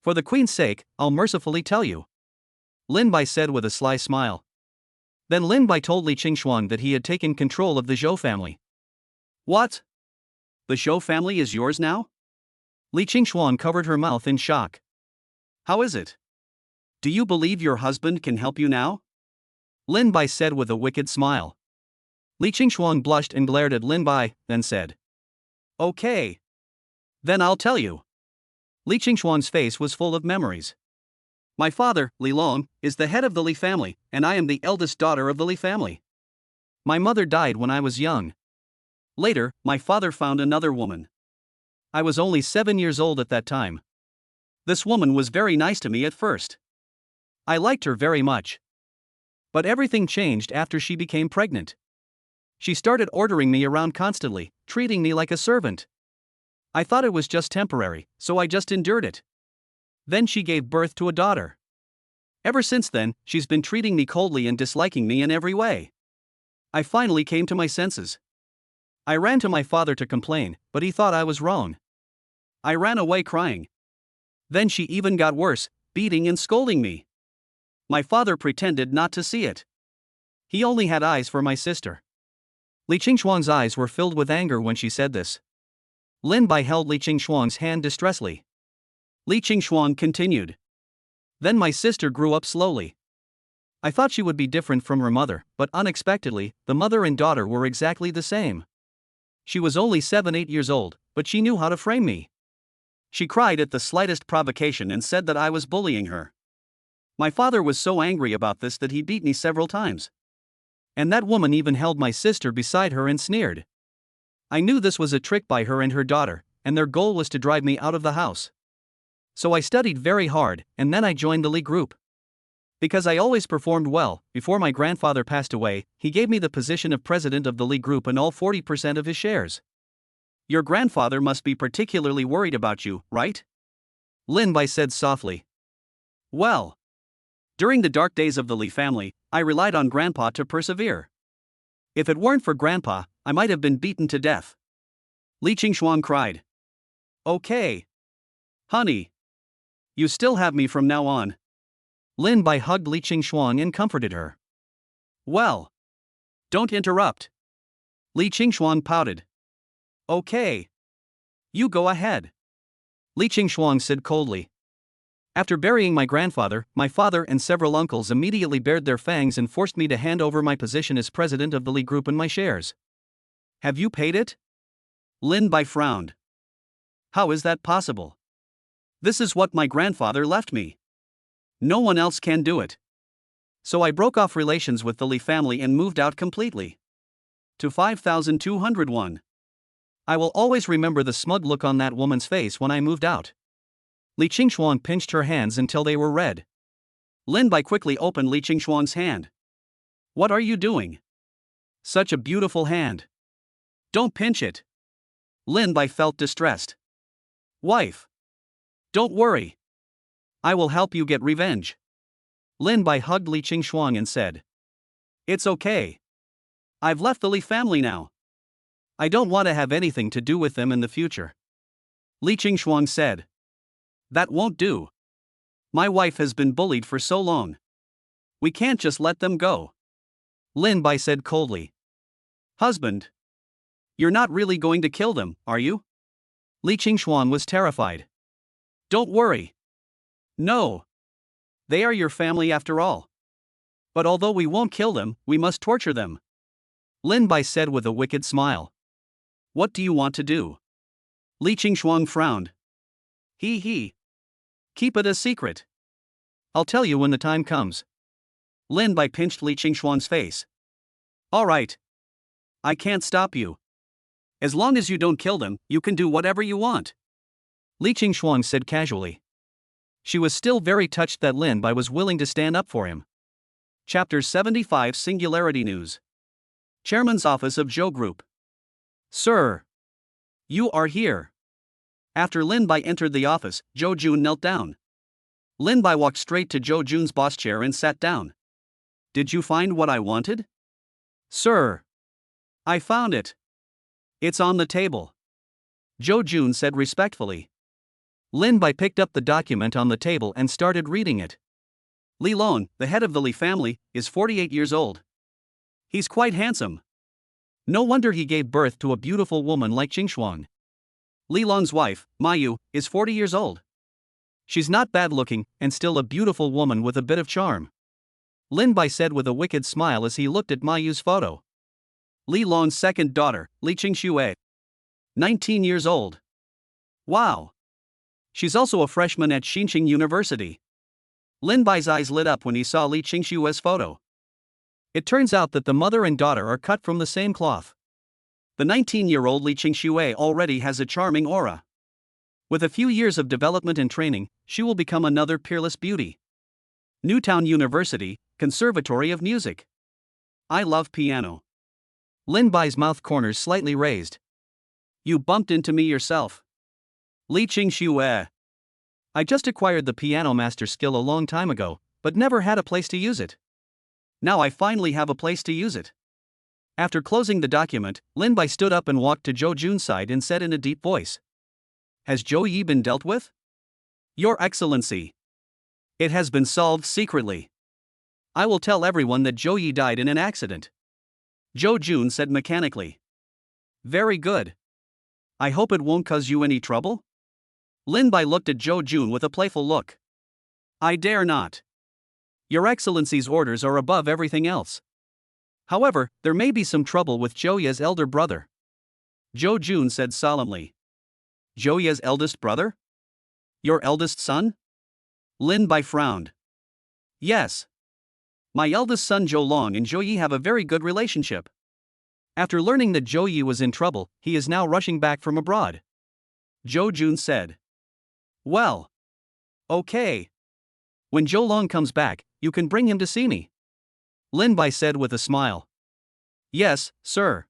For the queen's sake, I'll mercifully tell you. Lin Bai said with a sly smile. Then Lin Bai told Li Qingshuang that he had taken control of the Zhou family. What? The Zhou family is yours now? Li Qingshuang covered her mouth in shock. How is it? Do you believe your husband can help you now? Lin Bai said with a wicked smile. Li Qingshuang blushed and glared at Lin Bai, then said. Okay. Then I'll tell you. Li Qingshuang's face was full of memories. My father, Li Long, is the head of the Li family, and I am the eldest daughter of the Li family. My mother died when I was young. Later, my father found another woman. I was only 7 years old at that time. This woman was very nice to me at first. I liked her very much. But everything changed after she became pregnant. She started ordering me around constantly, treating me like a servant. I thought it was just temporary, so I just endured it. Then she gave birth to a daughter. Ever since then, she's been treating me coldly and disliking me in every way. I finally came to my senses. I ran to my father to complain, but he thought I was wrong. I ran away crying. Then she even got worse, beating and scolding me. My father pretended not to see it. He only had eyes for my sister. Li Qingshuang's eyes were filled with anger when she said this. Lin Bai held Li Qingshuang's hand distressfully. Li Qingshuang continued. Then my sister grew up slowly. I thought she would be different from her mother, but unexpectedly, the mother and daughter were exactly the same. She was only 7-8 years old, but she knew how to frame me. She cried at the slightest provocation and said that I was bullying her. My father was so angry about this that he beat me several times. And that woman even held my sister beside her and sneered. I knew this was a trick by her and her daughter, and their goal was to drive me out of the house. So I studied very hard, and then I joined the Li group. Because I always performed well, before my grandfather passed away, he gave me the position of president of the Li group and all 40% of his shares. Your grandfather must be particularly worried about you, right? Lin Bai said softly. Well. During the dark days of the Li family, I relied on Grandpa to persevere. If it weren't for Grandpa, I might have been beaten to death. Li Qingshuang cried. Okay. Honey. You still have me from now on. Lin Bai hugged Li Qingshuang and comforted her. Well. Don't interrupt. Li Qingshuang pouted. Okay. You go ahead. Li Qingshuang said coldly. After burying my grandfather, my father and several uncles immediately bared their fangs and forced me to hand over my position as president of the Li group and my shares. Have you paid it? Lin Bai frowned. How is that possible? This is what my grandfather left me. No one else can do it. So I broke off relations with the Li family and moved out completely. To 5,201. I will always remember the smug look on that woman's face when I moved out. Li Qingshuang pinched her hands until they were red. Lin Bai quickly opened Li Qingshuang's hand. What are you doing? Such a beautiful hand. Don't pinch it. Lin Bai felt distressed. Wife. Don't worry. I will help you get revenge. Lin Bai hugged Li Qingshuang and said, It's okay. I've left the Li family now. I don't want to have anything to do with them in the future. Li Qingshuang said, That won't do. My wife has been bullied for so long. We can't just let them go. Lin Bai said coldly. Husband. You're not really going to kill them, are you? Li Qingshuang was terrified. Don't worry. No. They are your family after all. But although we won't kill them, we must torture them. Lin Bai said with a wicked smile. What do you want to do? Li Qingshuang frowned. He. Keep it a secret. I'll tell you when the time comes. Lin Bai pinched Li Qingshuang's face. All right. I can't stop you. As long as you don't kill them, you can do whatever you want. Li Qingshuang said casually. She was still very touched that Lin Bai was willing to stand up for him. Chapter 75 Singularity News. Chairman's Office of Zhou Group. Sir. You are here. After Lin Bai entered the office, Zhou Jun knelt down. Lin Bai walked straight to Zhou Jun's boss chair and sat down. Did you find what I wanted? Sir. I found it. It's on the table. Zhou Jun said respectfully. Lin Bai picked up the document on the table and started reading it. Li Long, the head of the Li family, is 48 years old. He's quite handsome. No wonder he gave birth to a beautiful woman like Qingshuang. Li Long's wife, Ma Yu, is 40 years old. She's not bad looking, and still a beautiful woman with a bit of charm. Lin Bai said with a wicked smile as he looked at Ma Yu's photo. Li Long's second daughter, Li Qingxue. 19 years old. Wow. She's also a freshman at Xinqing University. Lin Bai's eyes lit up when he saw Li Qingshue's photo. It turns out that the mother and daughter are cut from the same cloth. The 19-year-old Li Qingxue already has a charming aura. With a few years of development and training, she will become another peerless beauty. Newtown University, Conservatory of Music. I love piano. Lin Bai's mouth corners slightly raised. You bumped into me yourself. Li Qingxue. I just acquired the piano master skill a long time ago, but never had a place to use it. Now I finally have a place to use it. After closing the document, Lin Bai stood up and walked to Zhou Jun's side and said in a deep voice. Has Zhou Yi been dealt with? Your Excellency. It has been solved secretly. I will tell everyone that Zhou Yi died in an accident. Zhou Jun said mechanically. Very good. I hope it won't cause you any trouble? Lin Bai looked at Zhou Jun with a playful look. I dare not. Your Excellency's orders are above everything else. However, there may be some trouble with Zhou Ye's elder brother. Zhou Jun said solemnly. Zhou Ye's eldest brother? Your eldest son? Lin Bai frowned. Yes. My eldest son Zhou Long and Zhou Yi have a very good relationship. After learning that Zhou Yi was in trouble, he is now rushing back from abroad. Zhou Jun said. Well. Okay. When Zhou Long comes back, you can bring him to see me. Lin Bai said with a smile. Yes, sir.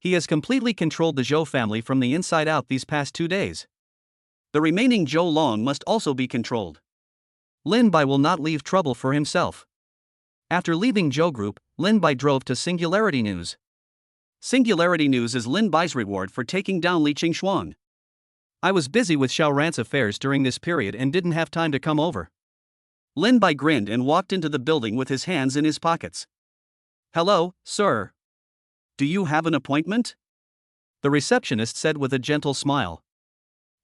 He has completely controlled the Zhou family from the inside out these past 2 days. The remaining Zhou Long must also be controlled. Lin Bai will not leave trouble for himself. After leaving Zhou Group, Lin Bai drove to Singularity News. Singularity News is Lin Bai's reward for taking down Li Qingshuang. I was busy with Xiaoran's affairs during this period and didn't have time to come over. Lin Bai grinned and walked into the building with his hands in his pockets. Hello, sir. Do you have an appointment? The receptionist said with a gentle smile.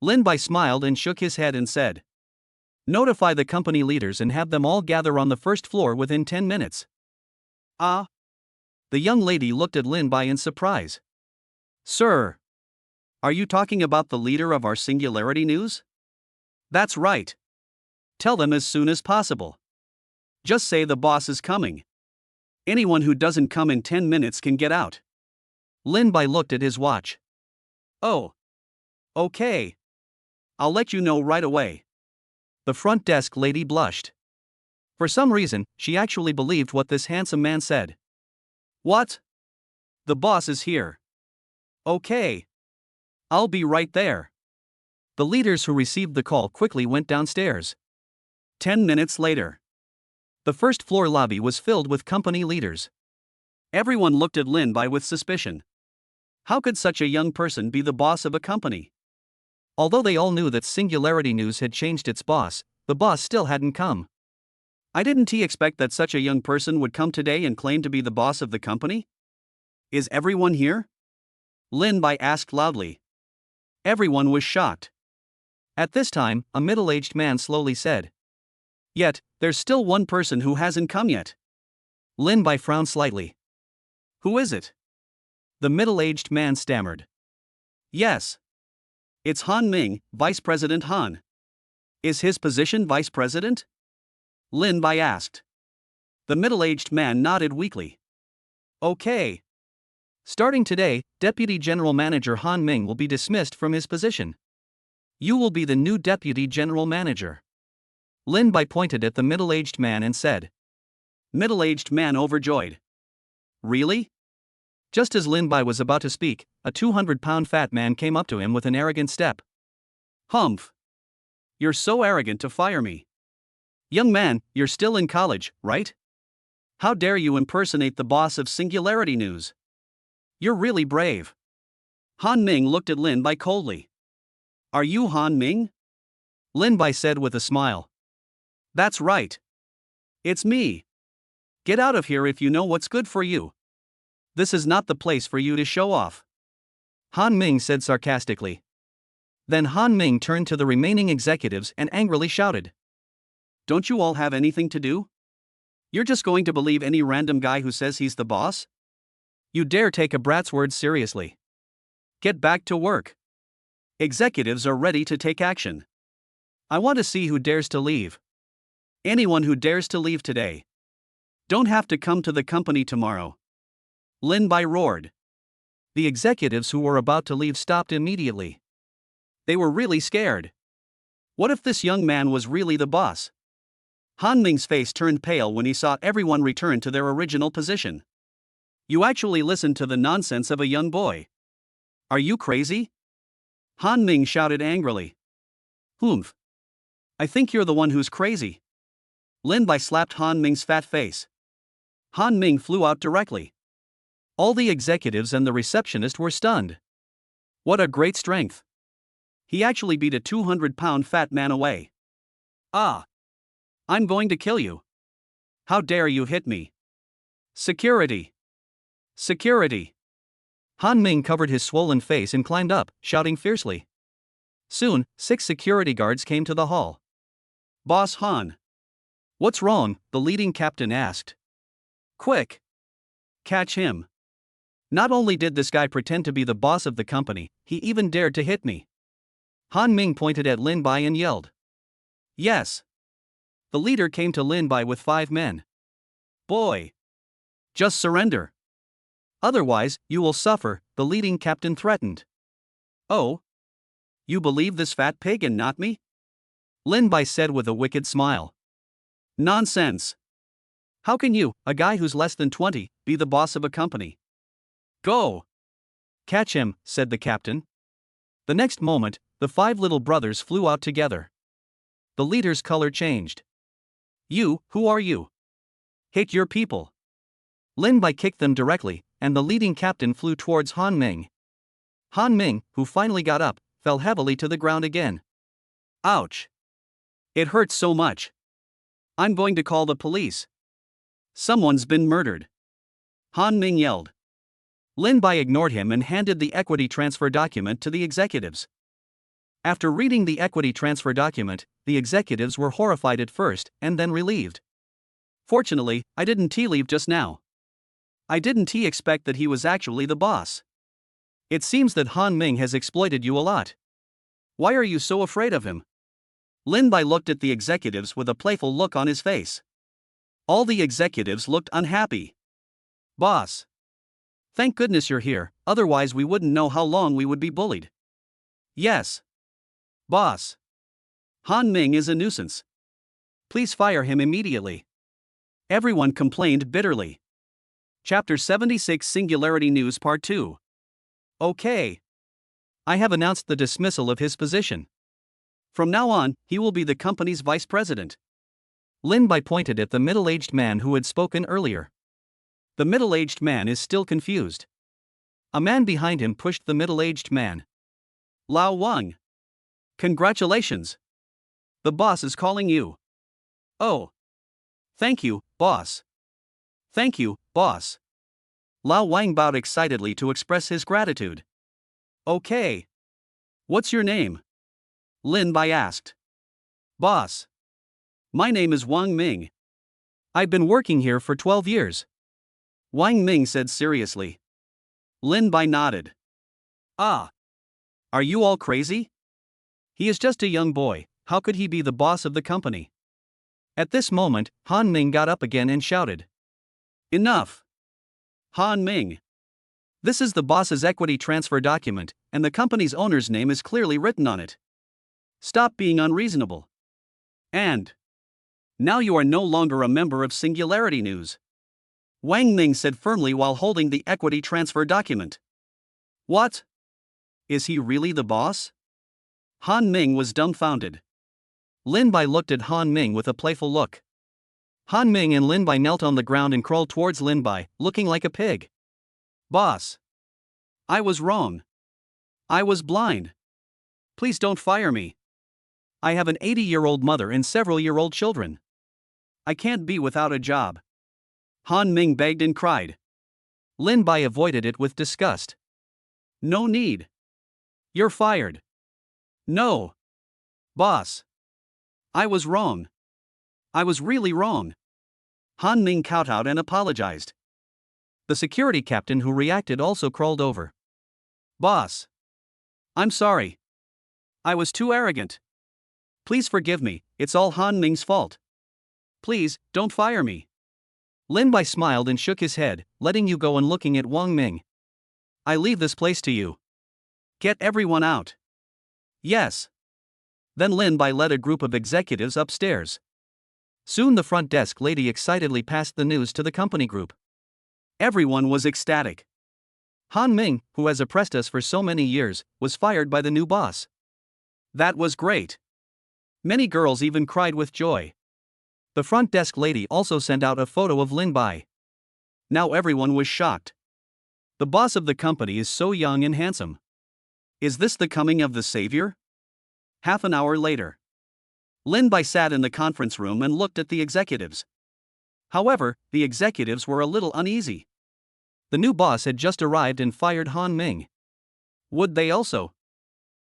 Lin Bai smiled and shook his head and said. Notify the company leaders and have them all gather on the first floor within 10 minutes. Ah? The young lady looked at Lin Bai in surprise. Sir. Are you talking about the leader of our Singularity News? That's right. Tell them as soon as possible. Just say the boss is coming. Anyone who doesn't come in 10 minutes can get out. Lin Bai looked at his watch. Oh. Okay. I'll let you know right away. The front desk lady blushed. For some reason, she actually believed what this handsome man said. What? The boss is here. Okay. I'll be right there. The leaders who received the call quickly went downstairs. 10 minutes later, the first floor lobby was filled with company leaders. Everyone looked at Lin Bai with suspicion. How could such a young person be the boss of a company? Although they all knew that Singularity News had changed its boss, the boss still hadn't come. Didn't he expect that such a young person would come today and claim to be the boss of the company? Is everyone here? Lin Bai asked loudly. Everyone was shocked. At this time, a middle-aged man slowly said, "Yet, there's still one person who hasn't come yet." Lin Bai frowned slightly. "Who is it?" The middle-aged man stammered. "Yes. It's Han Ming, Vice President Han." "Is his position Vice President?" Lin Bai asked. The middle-aged man nodded weakly. "Okay. Starting today, Deputy General Manager Han Ming will be dismissed from his position. You will be the new Deputy General Manager." Lin Bai pointed at the middle-aged man and said. Middle-aged man overjoyed. "Really?" Just as Lin Bai was about to speak, a 200-pound fat man came up to him with an arrogant step. "Humph! You're so arrogant to fire me. Young man, you're still in college, right? How dare you impersonate the boss of Singularity News? You're really brave." Han Ming looked at Lin Bai coldly. "Are you Han Ming?" Lin Bai said with a smile. "That's right. It's me. Get out of here if you know what's good for you. This is not the place for you to show off," Han Ming said sarcastically. Then Han Ming turned to the remaining executives and angrily shouted. "Don't you all have anything to do? You're just going to believe any random guy who says he's the boss? You dare take a brat's words seriously? Get back to work. Executives are ready to take action. I want to see who dares to leave. Anyone who dares to leave today don't have to come to the company tomorrow." Lin Bai roared. The executives who were about to leave stopped immediately. They were really scared. What if this young man was really the boss? Han Ming's face turned pale when he saw everyone return to their original position. "You actually listened to the nonsense of a young boy. Are you crazy?" Han Ming shouted angrily. "Humph. I think you're the one who's crazy." Lin Bai slapped Han Ming's fat face. Han Ming flew out directly. All the executives and the receptionist were stunned. What a great strength. He actually beat a 200-pound fat man away. "Ah. I'm going to kill you. How dare you hit me? Security! Security!" Han Ming covered his swollen face and climbed up, shouting fiercely. Soon, 6 security guards came to the hall. "Boss Han." "What's wrong?" the leading captain asked. "Quick! Catch him. Not only did this guy pretend to be the boss of the company, he even dared to hit me." Han Ming pointed at Lin Bai and yelled. "Yes." The leader came to Lin Bai with 5 men. "Boy! Just surrender. Otherwise, you will suffer," the leading captain threatened. "Oh? You believe this fat pig and not me?" Lin Bai said with a wicked smile. "Nonsense. How can you, a guy who's less than 20, be the boss of a company? Go! Catch him," said the captain. The next moment, the 5 little brothers flew out together. The leader's color changed. "You, who are you? Hate your people." Lin Bai kicked them directly, and the leading captain flew towards Han Ming. Han Ming, who finally got up, fell heavily to the ground again. "Ouch! It hurts so much. I'm going to call the police. Someone's been murdered," Han Ming yelled. Lin Bai ignored him and handed the equity transfer document to the executives. After reading the equity transfer document, the executives were horrified at first and then relieved. "Fortunately, I didn't leave just now. I didn't expect that he was actually the boss. It seems that Han Ming has exploited you a lot. Why are you so afraid of him?" Lin Bai looked at the executives with a playful look on his face. All the executives looked unhappy. "Boss. Thank goodness you're here, otherwise we wouldn't know how long we would be bullied." "Yes. Boss. Han Ming is a nuisance. Please fire him immediately." Everyone complained bitterly. Chapter 76 Singularity News Part 2. "Okay. I have announced the dismissal of his position. From now on, he will be the company's vice president. Lin Bai pointed at the middle-aged man who had spoken earlier. The middle-aged man is still confused. A man behind him pushed the middle-aged man. Lao Wang. Congratulations. The boss is calling you. Oh. Thank you, boss. Thank you, boss. Lao Wang bowed excitedly to express his gratitude. Okay. What's your name? Lin Bai asked. Boss. My name is Wang Ming. I've been working here for 12 years. Wang Ming said seriously. Lin Bai nodded. Ah. Are you all crazy? He is just a young boy, how could he be the boss of the company? At this moment, Han Ming got up again and shouted. Enough! Han Ming. This is the boss's equity transfer document, and the company's owner's name is clearly written on it. Stop being unreasonable. And now you are no longer a member of Singularity News. Wang Ming said firmly while holding the equity transfer document. What? Is he really the boss? Han Ming was dumbfounded. Lin Bai looked at Han Ming with a playful look. Han Ming and Lin Bai knelt on the ground and crawled towards Lin Bai, looking like a pig. Boss. I was wrong. I was blind. Please don't fire me. I have an 80-year-old mother and several-year-old children. I can't be without a job. Han Ming begged and cried. Lin Bai avoided it with disgust. No need. You're fired. No. Boss. I was wrong. I was really wrong. Han Ming kowtowed and apologized. The security captain who reacted also crawled over. Boss. I'm sorry. I was too arrogant. Please forgive me, it's all Han Ming's fault. Please, don't fire me. Lin Bai smiled and shook his head, letting you go and looking at Wang Ming. I leave this place to you. Get everyone out. Yes. Then Lin Bai led a group of executives upstairs. Soon the front desk lady excitedly passed the news to the company group. Everyone was ecstatic. Han Ming, who has oppressed us for so many years, was fired by the new boss. That was great. Many girls even cried with joy. The front desk lady also sent out a photo of Lin Bai. Now everyone was shocked. The boss of the company is so young and handsome. Is this the coming of the savior? Half an hour later, Lin Bai sat in the conference room and looked at the executives. However, the executives were a little uneasy. The new boss had just arrived and fired Han Ming. Would they also?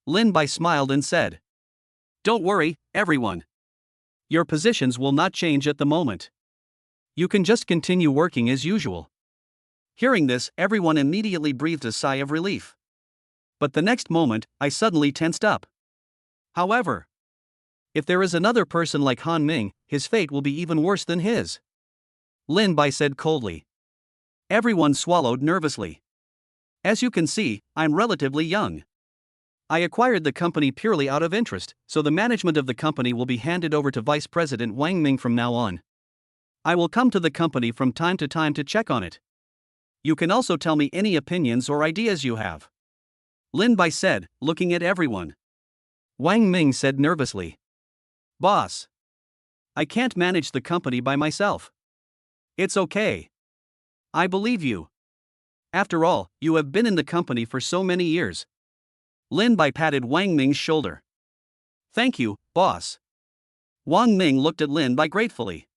Lin Bai smiled and said, Don't worry, everyone. Your positions will not change at the moment. You can just continue working as usual. Hearing this, everyone immediately breathed a sigh of relief. But the next moment, I suddenly tensed up. However, if there is another person like Han Ming, his fate will be even worse than his. Lin Bai said coldly. Everyone swallowed nervously. As you can see, I'm relatively young. I acquired the company purely out of interest, so the management of the company will be handed over to Vice President Wang Ming from now on. I will come to the company from time to check on it. You can also tell me any opinions or ideas you have. Lin Bai said, looking at everyone. Wang Ming said nervously. Boss. I can't manage the company by myself. It's okay. I believe you. After all, you have been in the company for so many years. Lin Bai patted Wang Ming's shoulder. Thank you, boss. Wang Ming looked at Lin Bai gratefully.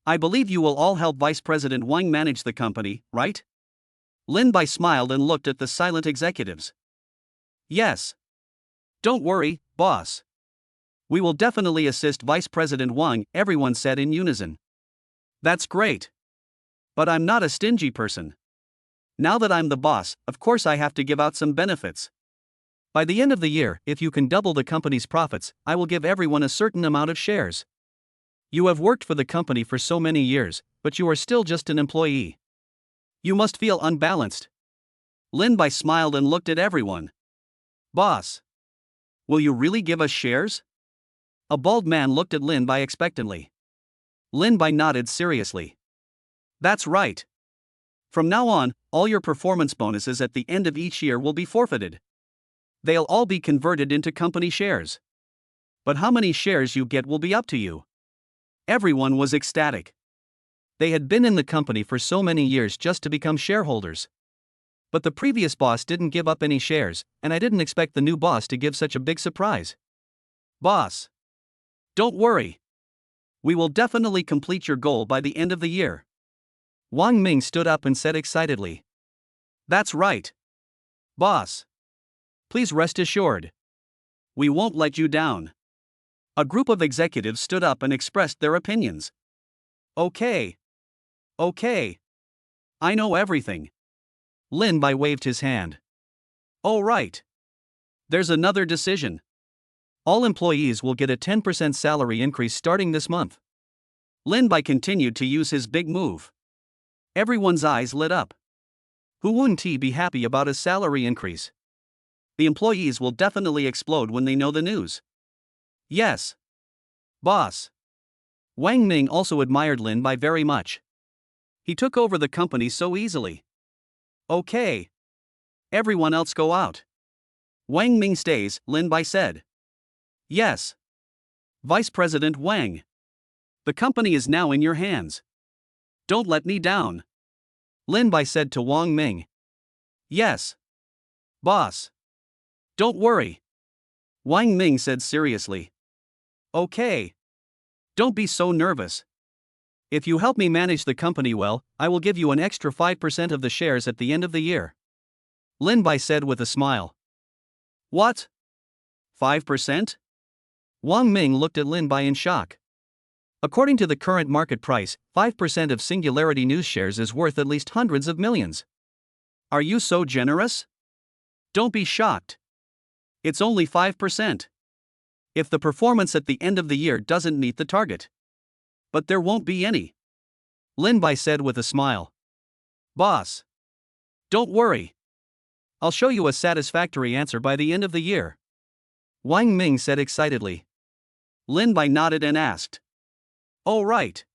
I believe you will all help Vice President Wang manage the company, right? Lin Bai smiled and looked at the silent executives. Yes. Don't worry, boss. We will definitely assist Vice President Wang, everyone said in unison. That's great. But I'm not a stingy person. Now that I'm the boss, of course I have to give out some benefits. By the end of the year, if you can double the company's profits, I will give everyone a certain amount of shares. You have worked for the company for so many years, but you are still just an employee. You must feel unbalanced. Lin Bai smiled and looked at everyone. Boss. Will you really give us shares? A bald man looked at Lin Bai expectantly. Lin Bai nodded seriously. That's right. From now on, all your performance bonuses at the end of each year will be forfeited. They'll all be converted into company shares. But how many shares you get will be up to you. Everyone was ecstatic. They had been in the company for so many years just to become shareholders. But the previous boss didn't give up any shares, and I didn't expect the new boss to give such a big surprise. Boss, don't worry. We will definitely complete your goal by the end of the year. Wang Ming stood up and said excitedly. That's right. Boss. Please rest assured. We won't let you down. A group of executives stood up and expressed their opinions. Okay. I know everything. Lin Bai waved his hand. Oh right. There's another decision. All employees will get a 10% salary increase starting this month. Lin Bai continued to use his big move. Everyone's eyes lit up. Who wouldn't he be happy about a salary increase? The employees will definitely explode when they know the news. Yes. Boss. Wang Ming also admired Lin Bai very much. He took over the company so easily. Okay. Everyone else go out. Wang Ming stays, Lin Bai said. Yes. Vice President Wang. The company is now in your hands. Don't let me down. Lin Bai said to Wang Ming. Yes. Boss. Don't worry. Wang Ming said seriously. Okay. Don't be so nervous. If you help me manage the company well, I will give you an extra 5% of the shares at the end of the year. Lin Bai said with a smile. What? 5%? Wang Ming looked at Lin Bai in shock. According to the current market price, 5% of Singularity News shares is worth at least hundreds of millions. Are you so generous? Don't be shocked. It's only 5%. If the performance at the end of the year doesn't meet the target. But there won't be any. Lin Bai said with a smile. Boss. Don't worry. I'll show you a satisfactory answer by the end of the year. Wang Ming said excitedly. Lin Bai nodded and asked. Oh right.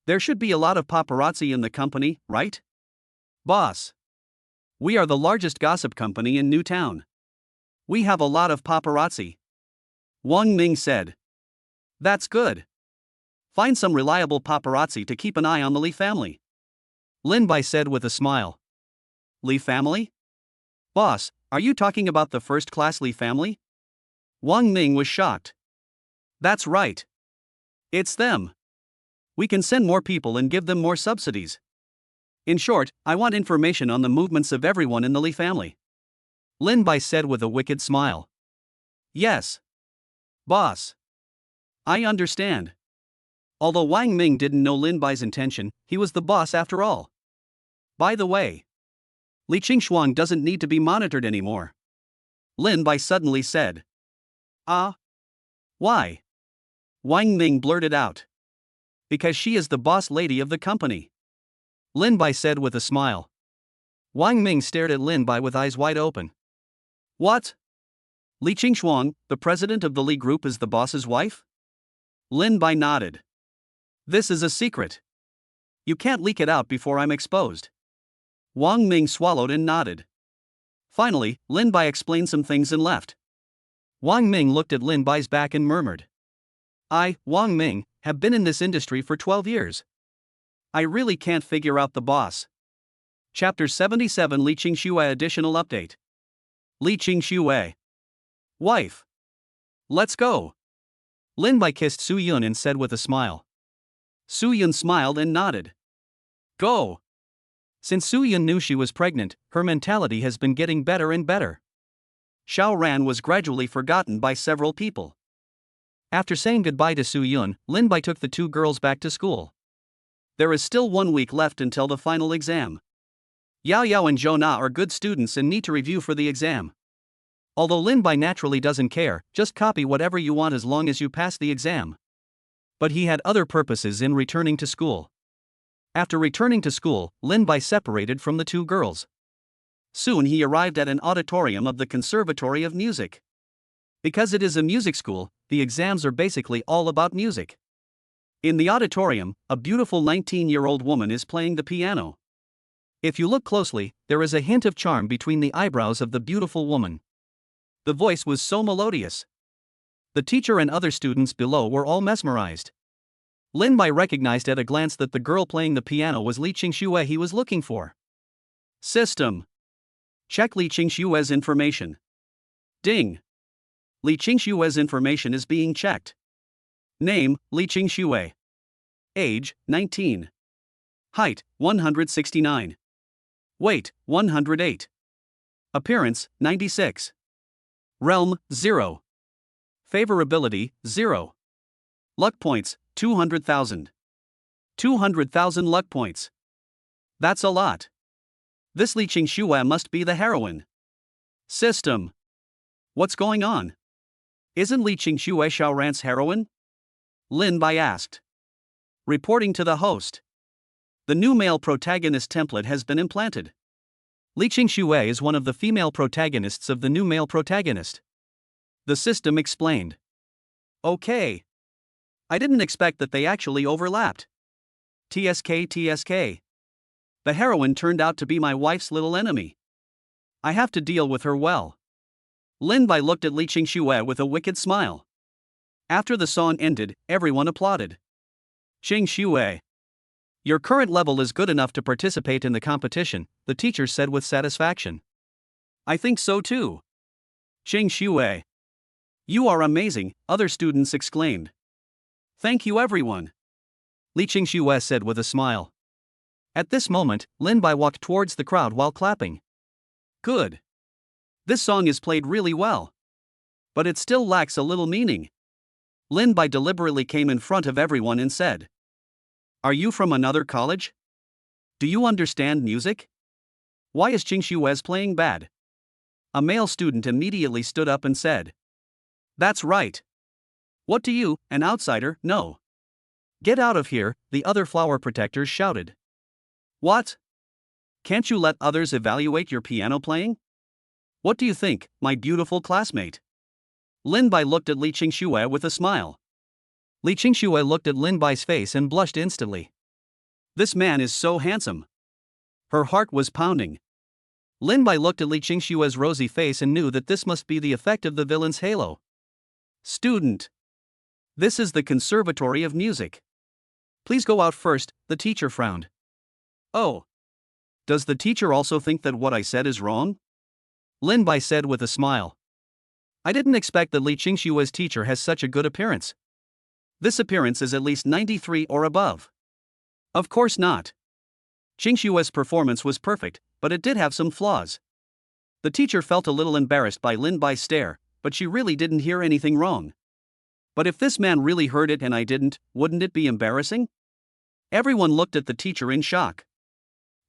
There should be a lot of paparazzi in the company, right? Boss. We are the largest gossip company in Newtown. We have a lot of paparazzi. Wang Ming said. That's good. Find some reliable paparazzi to keep an eye on the Li family. Lin Bai said with a smile. Li family? Boss, are you talking about the first-class Li family? Wang Ming was shocked. That's right. It's them. We can send more people and give them more subsidies. In short, I want information on the movements of everyone in the Li family. Lin Bai said with a wicked smile. Yes. Boss. I understand. Although Wang Ming didn't know Lin Bai's intention, he was the boss after all. By the way, Li Qingshuang doesn't need to be monitored anymore. Lin Bai suddenly said. Why? Wang Ming blurted out. Because she is the boss lady of the company. Lin Bai said with a smile. Wang Ming stared at Lin Bai with eyes wide open. What? Li Qingshuang, the president of the Li Group, is the boss's wife? Lin Bai nodded. This is a secret. You can't leak it out before I'm exposed. Wang Ming swallowed and nodded. Finally, Lin Bai explained some things and left. Wang Ming looked at Lin Bai's back and murmured. I, Wang Ming, have been in this industry for 12 years. I really can't figure out the boss. Chapter 77 Li Qingxue Additional Update. Li Qingxue. Wife. Let's go. Lin Bai kissed Su Yun and said with a smile. Su Yun smiled and nodded. Go. Since Su Yun knew she was pregnant, her mentality has been getting better and better. Xiao Ran was gradually forgotten by several people. After saying goodbye to Su Yun, Lin Bai took the two girls back to school. There is still 1 week left until the final exam. Yao Yao and Zhou Na are good students and need to review for the exam. Although Lin Bai naturally doesn't care, just copy whatever you want as long as you pass the exam. But he had other purposes in returning to school. After returning to school, Lin Bai separated from the two girls. Soon he arrived at an auditorium of the Conservatory of Music. Because it is a music school, the exams are basically all about music. In the auditorium, a beautiful 19-year-old woman is playing the piano. If you look closely, there is a hint of charm between the eyebrows of the beautiful woman. The voice was so melodious. The teacher and other students below were all mesmerized. Lin Bai recognized at a glance that the girl playing the piano was Li Qingxue he was looking for. System. Check Li Qingxue's information. Ding. Li Qingxue's information is being checked. Name, Li Qingxue. Age, 19. Height, 169. Weight, 108. Appearance, 96. Realm, 0. Favorability, 0. Luck points, 200,000. 200,000 luck points. That's a lot. This Li Qingxue must be the heroine. System. What's going on? Isn't Li Qingxue Xiaoran's heroine? Lin Bai asked. Reporting to the host. The new male protagonist template has been implanted. Li Qingxue is one of the female protagonists of the new male protagonist. The system explained. Okay. I didn't expect that they actually overlapped. TSK. The heroine turned out to be my wife's little enemy. I have to deal with her well. Lin Bai looked at Li Qingxue with a wicked smile. After the song ended, everyone applauded. Qingxue. Your current level is good enough to participate in the competition, the teacher said with satisfaction. I think so too. Qingxue. You are amazing, other students exclaimed. Thank you everyone. Li Qingxue said with a smile. At this moment, Lin Bai walked towards the crowd while clapping. Good. This song is played really well. But it still lacks a little meaning. Lin Bai deliberately came in front of everyone and said. Are you from another college? Do you understand music? Why is Qingxue's playing bad? A male student immediately stood up and said. That's right. What do you, an outsider, know? Get out of here, the other flower protectors shouted. What? Can't you let others evaluate your piano playing? What do you think, my beautiful classmate? Lin Bai looked at Li Qingxue with a smile. Li Qingxue looked at Lin Bai's face and blushed instantly. This man is so handsome. Her heart was pounding. Lin Bai looked at Li Qingxue's rosy face and knew that this must be the effect of the villain's halo. Student. This is the Conservatory of Music. Please go out first, the teacher frowned. Oh. Does the teacher also think that what I said is wrong? Lin Bai said with a smile. I didn't expect that Li Qingxue's teacher has such a good appearance. This appearance is at least 93 or above. Of course not. Qingxue's performance was perfect, but it did have some flaws. The teacher felt a little embarrassed by Lin Bai's stare, but she really didn't hear anything wrong. But if this man really heard it and I didn't, wouldn't it be embarrassing? Everyone looked at the teacher in shock.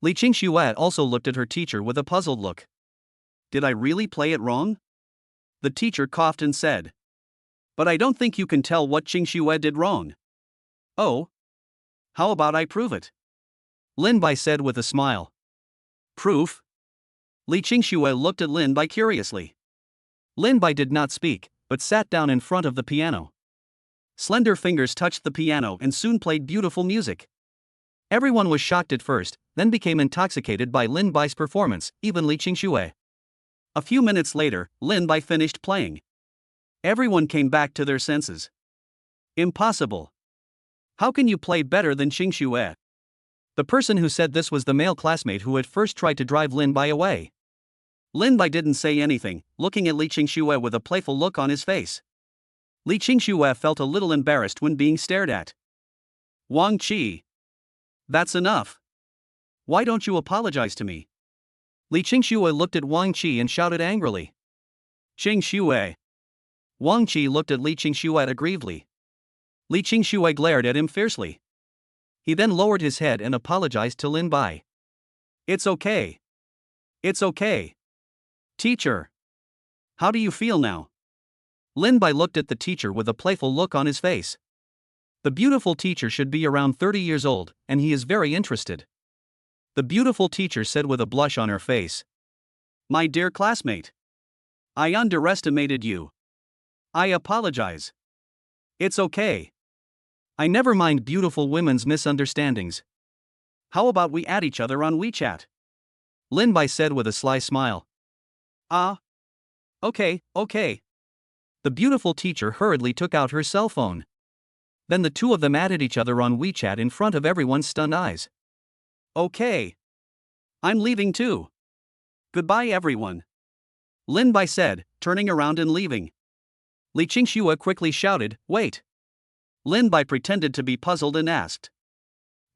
Li Qingxue also looked at her teacher with a puzzled look. Did I really play it wrong? The teacher coughed and said. But I don't think you can tell what Qingxue did wrong. Oh? How about I prove it? Lin Bai said with a smile. Proof? Li Qingxue looked at Lin Bai curiously. Lin Bai did not speak, but sat down in front of the piano. Slender fingers touched the piano and soon played beautiful music. Everyone was shocked at first, then became intoxicated by Lin Bai's performance, even Li Qingxue. A few minutes later, Lin Bai finished playing. Everyone came back to their senses. Impossible. How can you play better than Qingxue? The person who said this was the male classmate who had first tried to drive Lin Bai away. Lin Bai didn't say anything, looking at Li Qingxue with a playful look on his face. Li Qingxue felt a little embarrassed when being stared at. Wang Qi. That's enough. Why don't you apologize to me? Li Qingxue looked at Wang Qi and shouted angrily. Qingxue. Wang Qi looked at Li Qingxue aggrievedly. Li Qingxue glared at him fiercely. He then lowered his head and apologized to Lin Bai. It's okay. It's okay. Teacher. How do you feel now? Lin Bai looked at the teacher with a playful look on his face. The beautiful teacher should be around 30 years old, and he is very interested. The beautiful teacher said with a blush on her face. My dear classmate. I underestimated you. I apologize. It's okay. I never mind beautiful women's misunderstandings. How about we add each other on WeChat? Lin Bai said with a sly smile. Okay. The beautiful teacher hurriedly took out her cell phone. Then the two of them added each other on WeChat in front of everyone's stunned eyes. Okay. I'm leaving too. Goodbye everyone. Lin Bai said, turning around and leaving. Li Qingxue quickly shouted, wait. Lin Bai pretended to be puzzled and asked.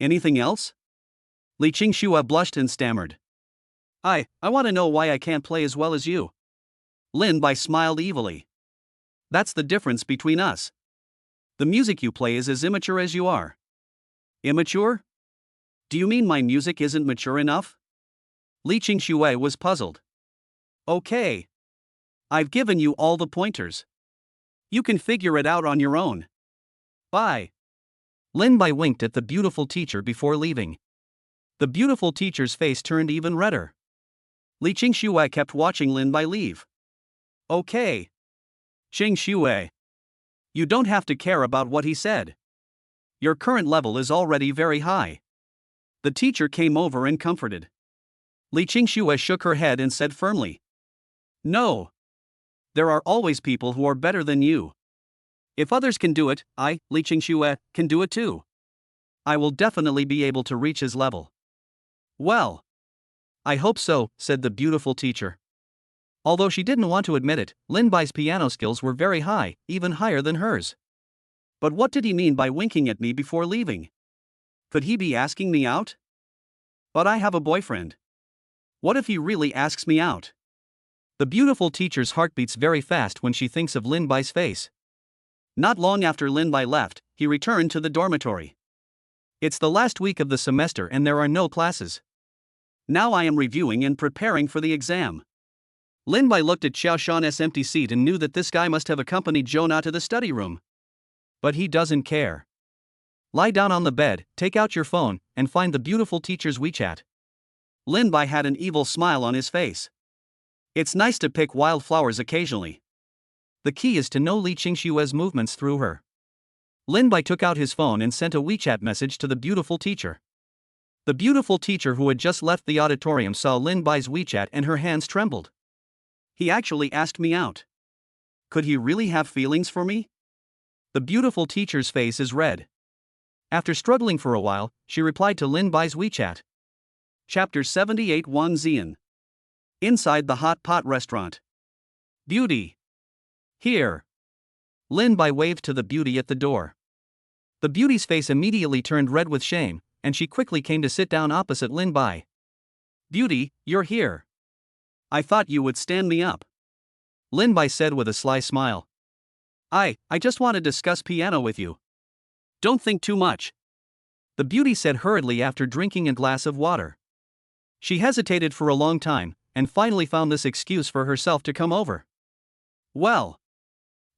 Anything else? Li Qingxue blushed and stammered. I want to know why I can't play as well as you. Lin Bai smiled evilly. That's the difference between us. The music you play is as immature as you are. Immature? Do you mean my music isn't mature enough? Li Qingxue was puzzled. Okay. I've given you all the pointers. You can figure it out on your own. Bye. Lin Bai winked at the beautiful teacher before leaving. The beautiful teacher's face turned even redder. Li Qingxue kept watching Lin Bai leave. Okay. Qingxue. You don't have to care about what he said. Your current level is already very high. The teacher came over and comforted. Li Qingxue shook her head and said firmly. No. There are always people who are better than you. If others can do it, I, Li Qingxue, can do it too. I will definitely be able to reach his level. Well. I hope so, said the beautiful teacher. Although she didn't want to admit it, Lin Bai's piano skills were very high, even higher than hers. But what did he mean by winking at me before leaving? Could he be asking me out? But I have a boyfriend. What if he really asks me out? The beautiful teacher's heart beats very fast when she thinks of Lin Bai's face. Not long after Lin Bai left, he returned to the dormitory. It's the last week of the semester and there are no classes. Now I am reviewing and preparing for the exam. Lin Bai looked at Xiao Shan's empty seat and knew that this guy must have accompanied Jonah to the study room. But he doesn't care. Lie down on the bed, take out your phone, and find the beautiful teacher's WeChat. Lin Bai had an evil smile on his face. It's nice to pick wildflowers occasionally. The key is to know Li Qingxue's movements through her. Lin Bai took out his phone and sent a WeChat message to the beautiful teacher. The beautiful teacher who had just left the auditorium saw Lin Bai's WeChat and her hands trembled. He actually asked me out. Could he really have feelings for me? The beautiful teacher's face is red. After struggling for a while, she replied to Lin Bai's WeChat. Chapter 78 Wang Ziyan. Inside the hot pot restaurant. Beauty. Here. Lin Bai waved to the beauty at the door. The beauty's face immediately turned red with shame, and she quickly came to sit down opposite Lin Bai. Beauty, you're here. I thought you would stand me up. Lin Bai said with a sly smile. I just want to discuss piano with you. Don't think too much. The beauty said hurriedly after drinking a glass of water. She hesitated for a long time, and finally found this excuse for herself to come over. Well.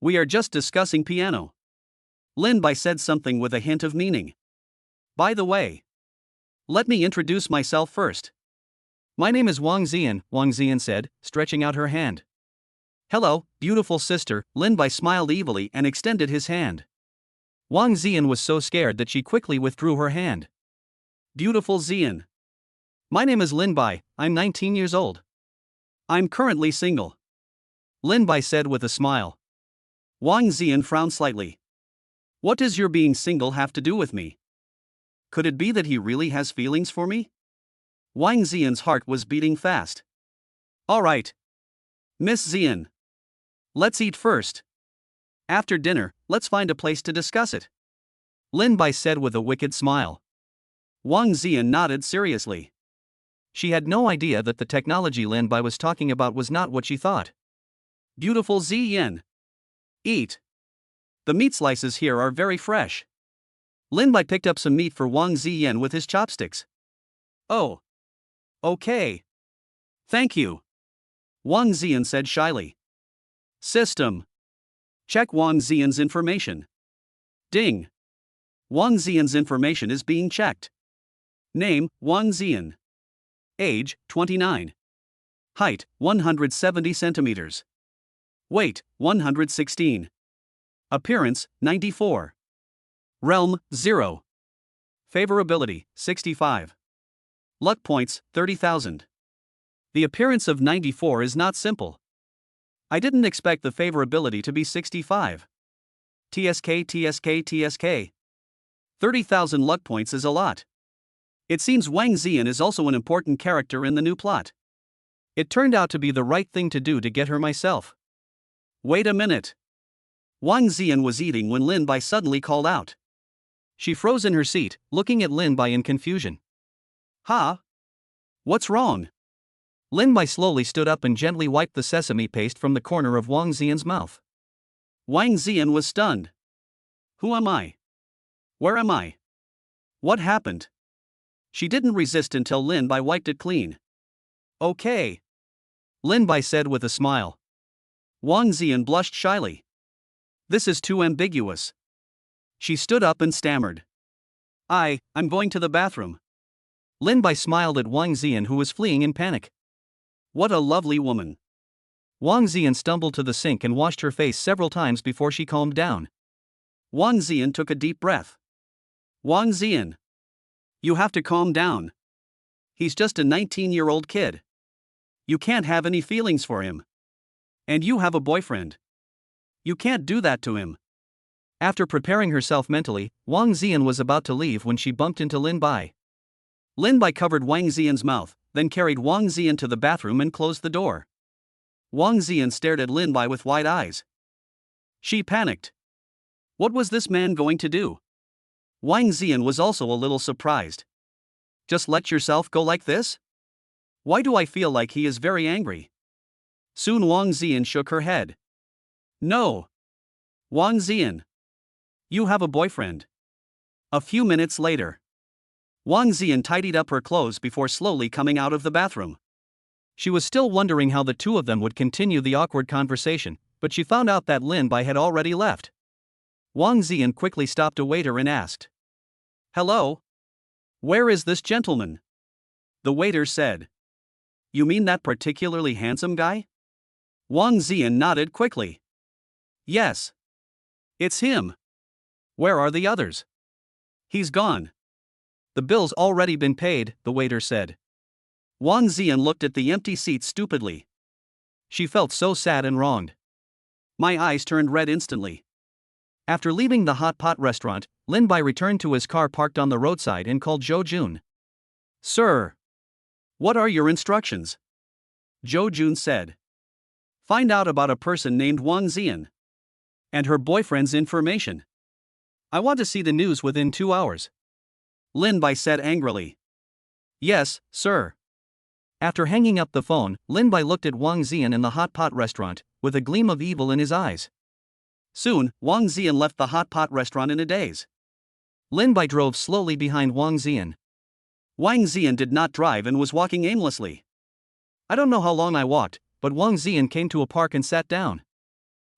We are just discussing piano. Lin Bai said something with a hint of meaning. By the way. Let me introduce myself first. My name is Wang Ziyan said, stretching out her hand. Hello, beautiful sister, Lin Bai smiled evilly and extended his hand. Wang Ziyan was so scared that she quickly withdrew her hand. Beautiful Ziyan. My name is Lin Bai, I'm 19 years old. I'm currently single. Lin Bai said with a smile. Wang Ziyan frowned slightly. What does your being single have to do with me? Could it be that he really has feelings for me? Wang Ziyan's heart was beating fast. All right. Miss Ziyan. Let's eat first. After dinner, let's find a place to discuss it. Lin Bai said with a wicked smile. Wang Ziyan nodded seriously. She had no idea that the technology Lin Bai was talking about was not what she thought. Beautiful Ziyan. Eat. The meat slices here are very fresh. Lin Bai picked up some meat for Wang Ziyan with his chopsticks. Oh. Okay. Thank you. Wang Ziyan said shyly. System. Check Wang Ziyan's information. Ding. Wang Ziyan's information is being checked. Name, Wang Ziyan. Age, 29. Height, 170 centimeters. Weight, 116. Appearance, 94. Realm, 0. Favorability, 65. Luck points, 30,000. The appearance of 94 is not simple. I didn't expect the favorability to be 65. TSK. 30,000 luck points is a lot. It seems Wang Ziyan is also an important character in the new plot. It turned out to be the right thing to do to get her myself. Wait a minute. Wang Ziyan was eating when Lin Bai suddenly called out. She froze in her seat, looking at Lin Bai in confusion. Huh? What's wrong? Lin Bai slowly stood up and gently wiped the sesame paste from the corner of Wang Ziyan's mouth. Wang Ziyan was stunned. Who am I? Where am I? What happened? She didn't resist until Lin Bai wiped it clean. Okay. Lin Bai said with a smile. Wang Ziyan blushed shyly. This is too ambiguous. She stood up and stammered. I'm going to the bathroom. Lin Bai smiled at Wang Ziyan, who was fleeing in panic. What a lovely woman. Wang Ziyan stumbled to the sink and washed her face several times before she calmed down. Wang Ziyan took a deep breath. Wang Ziyan. You have to calm down. He's just a 19-year-old kid. You can't have any feelings for him. And you have a boyfriend. You can't do that to him. After preparing herself mentally, Wang Ziyan was about to leave when she bumped into Lin Bai. Lin Bai covered Wang Ziyan's mouth, then carried Wang Ziyan to the bathroom and closed the door. Wang Ziyan stared at Lin Bai with wide eyes. She panicked. What was this man going to do? Wang Ziyan was also a little surprised. Just let yourself go like this? Why do I feel like he is very angry? Soon Wang Ziyan shook her head. No. Wang Ziyan. You have a boyfriend. A few minutes later. Wang Ziyan tidied up her clothes before slowly coming out of the bathroom. She was still wondering how the two of them would continue the awkward conversation, but she found out that Lin Bai had already left. Wang Ziyan quickly stopped a waiter and asked. Hello? Where is this gentleman? The waiter said. You mean that particularly handsome guy? Wang Ziyan nodded quickly. Yes. It's him. Where are the others? He's gone. The bill's already been paid, the waiter said. Wang Ziyan looked at the empty seat stupidly. She felt so sad and wronged. My eyes turned red instantly. After leaving the hot pot restaurant, Lin Bai returned to his car parked on the roadside and called Zhou Jun. Sir. What are your instructions? Zhou Jun said. Find out about a person named Wang Ziyan. And her boyfriend's information. I want to see the news within 2 hours. Lin Bai said angrily. Yes, sir. After hanging up the phone, Lin Bai looked at Wang Ziyan in the hot pot restaurant, with a gleam of evil in his eyes. Soon, Wang Ziyan left the hot pot restaurant in a daze. Lin Bai drove slowly behind Wang Ziyan. Wang Ziyan did not drive and was walking aimlessly. I don't know how long I walked, but Wang Ziyan came to a park and sat down.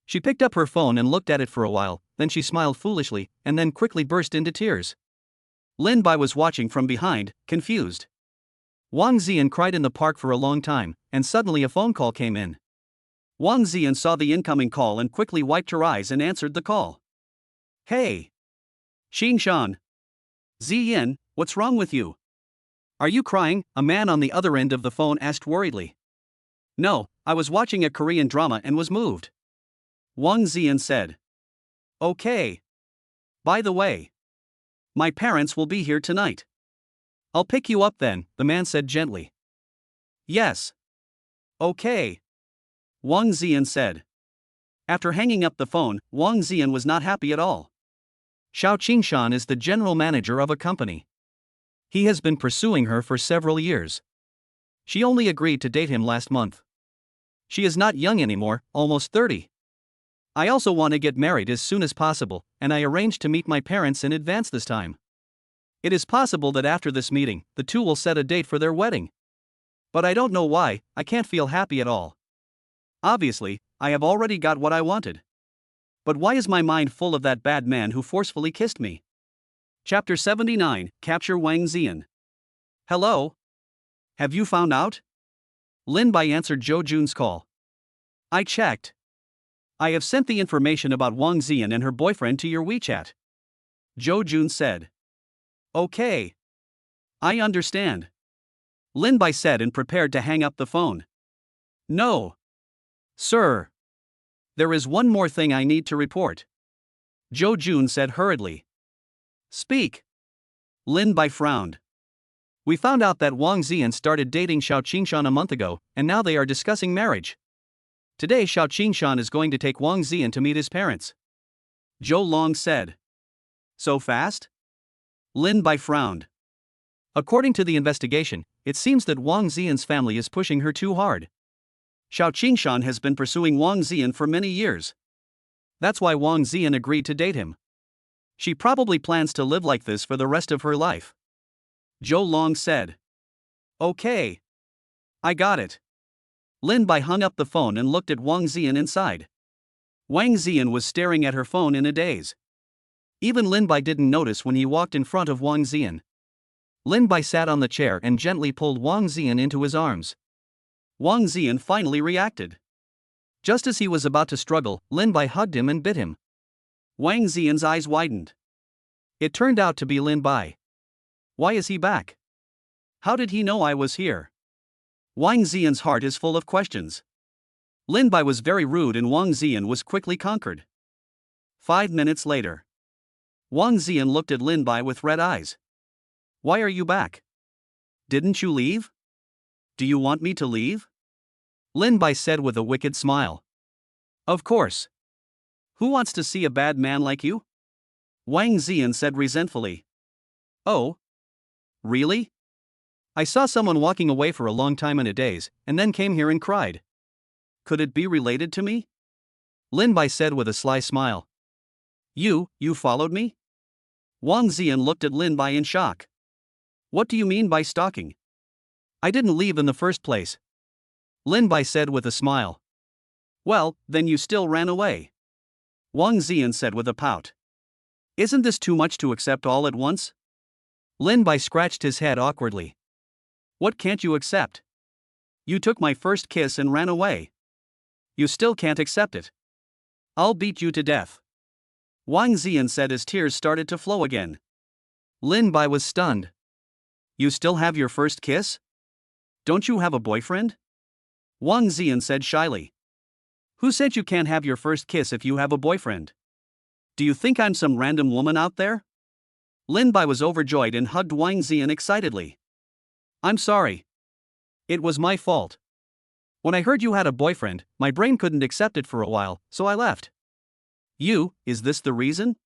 She picked up her phone and looked at it for a while, then she smiled foolishly, and then quickly burst into tears. Lin Bai was watching from behind, confused. Wang Ziyan cried in the park for a long time, and suddenly a phone call came in. Wang Ziyan saw the incoming call and quickly wiped her eyes and answered the call. Hey! Xingshan. Ziyan, what's wrong with you? Are you crying? A man on the other end of the phone asked worriedly. No, I was watching a Korean drama and was moved. Wang Ziyan said. Okay. By the way, my parents will be here tonight. I'll pick you up then, the man said gently. Yes. Okay. Wang Ziyan said. After hanging up the phone, Wang Ziyan was not happy at all. Xiao Qingshan is the general manager of a company. He has been pursuing her for several years. She only agreed to date him last month. She is not young anymore, almost 30. I also want to get married as soon as possible, and I arranged to meet my parents in advance this time. It is possible that after this meeting, the two will set a date for their wedding. But I don't know why, I can't feel happy at all. Obviously, I have already got what I wanted. But why is my mind full of that bad man who forcefully kissed me? Chapter 79, Capture Wang Ziyan. Hello? Have you found out? Lin Bai answered Zhou Jun's call. I checked. I have sent the information about Wang Ziyan and her boyfriend to your WeChat. Zhou Jun said. Okay. I understand. Lin Bai said and prepared to hang up the phone. No. Sir. There is one more thing I need to report, Jo Jun said hurriedly. Speak. Lin Bai frowned. We found out that Wang Ziyan started dating Xiao Qingshan a month ago, and now they are discussing marriage. Today Xiao Qingshan is going to take Wang Ziyan to meet his parents. Zhou Long said. So fast? Lin Bai frowned. According to the investigation, it seems that Wang Ziyan's family is pushing her too hard. Xiao Qingshan has been pursuing Wang Ziyan for many years. That's why Wang Ziyan agreed to date him. She probably plans to live like this for the rest of her life. Zhou Long said. Okay. I got it. Lin Bai hung up the phone and looked at Wang Ziyan inside. Wang Ziyan was staring at her phone in a daze. Even Lin Bai didn't notice when he walked in front of Wang Ziyan. Lin Bai sat on the chair and gently pulled Wang Ziyan into his arms. Wang Ziyan finally reacted. Just as he was about to struggle, Lin Bai hugged him and bit him. Wang Ziyan's eyes widened. It turned out to be Lin Bai. Why is he back? How did he know I was here? Wang Ziyan's heart is full of questions. Lin Bai was very rude and Wang Ziyan was quickly conquered. 5 minutes later. Wang Ziyan looked at Lin Bai with red eyes. Why are you back? Didn't you leave? Do you want me to leave? Lin Bai said with a wicked smile. Of course. Who wants to see a bad man like you? Wang Ziyan said resentfully. Oh? Really? I saw someone walking away for a long time in a daze, and then came here and cried. Could it be related to me? Lin Bai said with a sly smile. You followed me? Wang Ziyan looked at Lin Bai in shock. What do you mean by stalking? I didn't leave in the first place. Lin Bai said with a smile. Well, then you still ran away. Wang Ziyan said with a pout. Isn't this too much to accept all at once? Lin Bai scratched his head awkwardly. What can't you accept? You took my first kiss and ran away. You still can't accept it. I'll beat you to death. Wang Ziyan said as tears started to flow again. Lin Bai was stunned. You still have your first kiss? Don't you have a boyfriend? Wang Ziyan said shyly. Who said you can't have your first kiss if you have a boyfriend? Do you think I'm some random woman out there? Lin Bai was overjoyed and hugged Wang Ziyan excitedly. I'm sorry. It was my fault. When I heard you had a boyfriend, my brain couldn't accept it for a while, so I left. Is this the reason?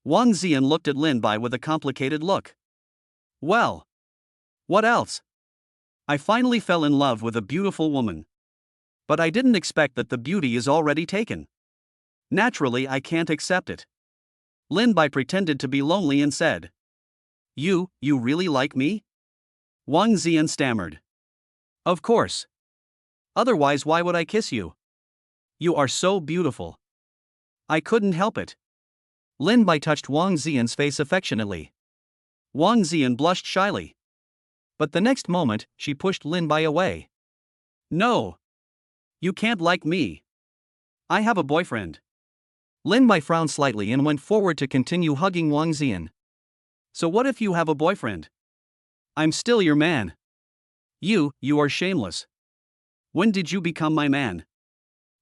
Wang Ziyan looked at Lin Bai with a complicated look. Well. What else? I finally fell in love with a beautiful woman. But I didn't expect that the beauty is already taken. Naturally, I can't accept it. Lin Bai pretended to be lonely and said. You really like me? Wang Ziyan stammered. Of course. Otherwise, why would I kiss you? You are so beautiful. I couldn't help it. Lin Bai touched Wang Ziyan's face affectionately. Wang Ziyan blushed shyly. But the next moment, she pushed Lin Bai away. No. You can't like me. I have a boyfriend. Lin Bai frowned slightly and went forward to continue hugging Wang Ziyan. So what if you have a boyfriend? I'm still your man. You are shameless. When did you become my man?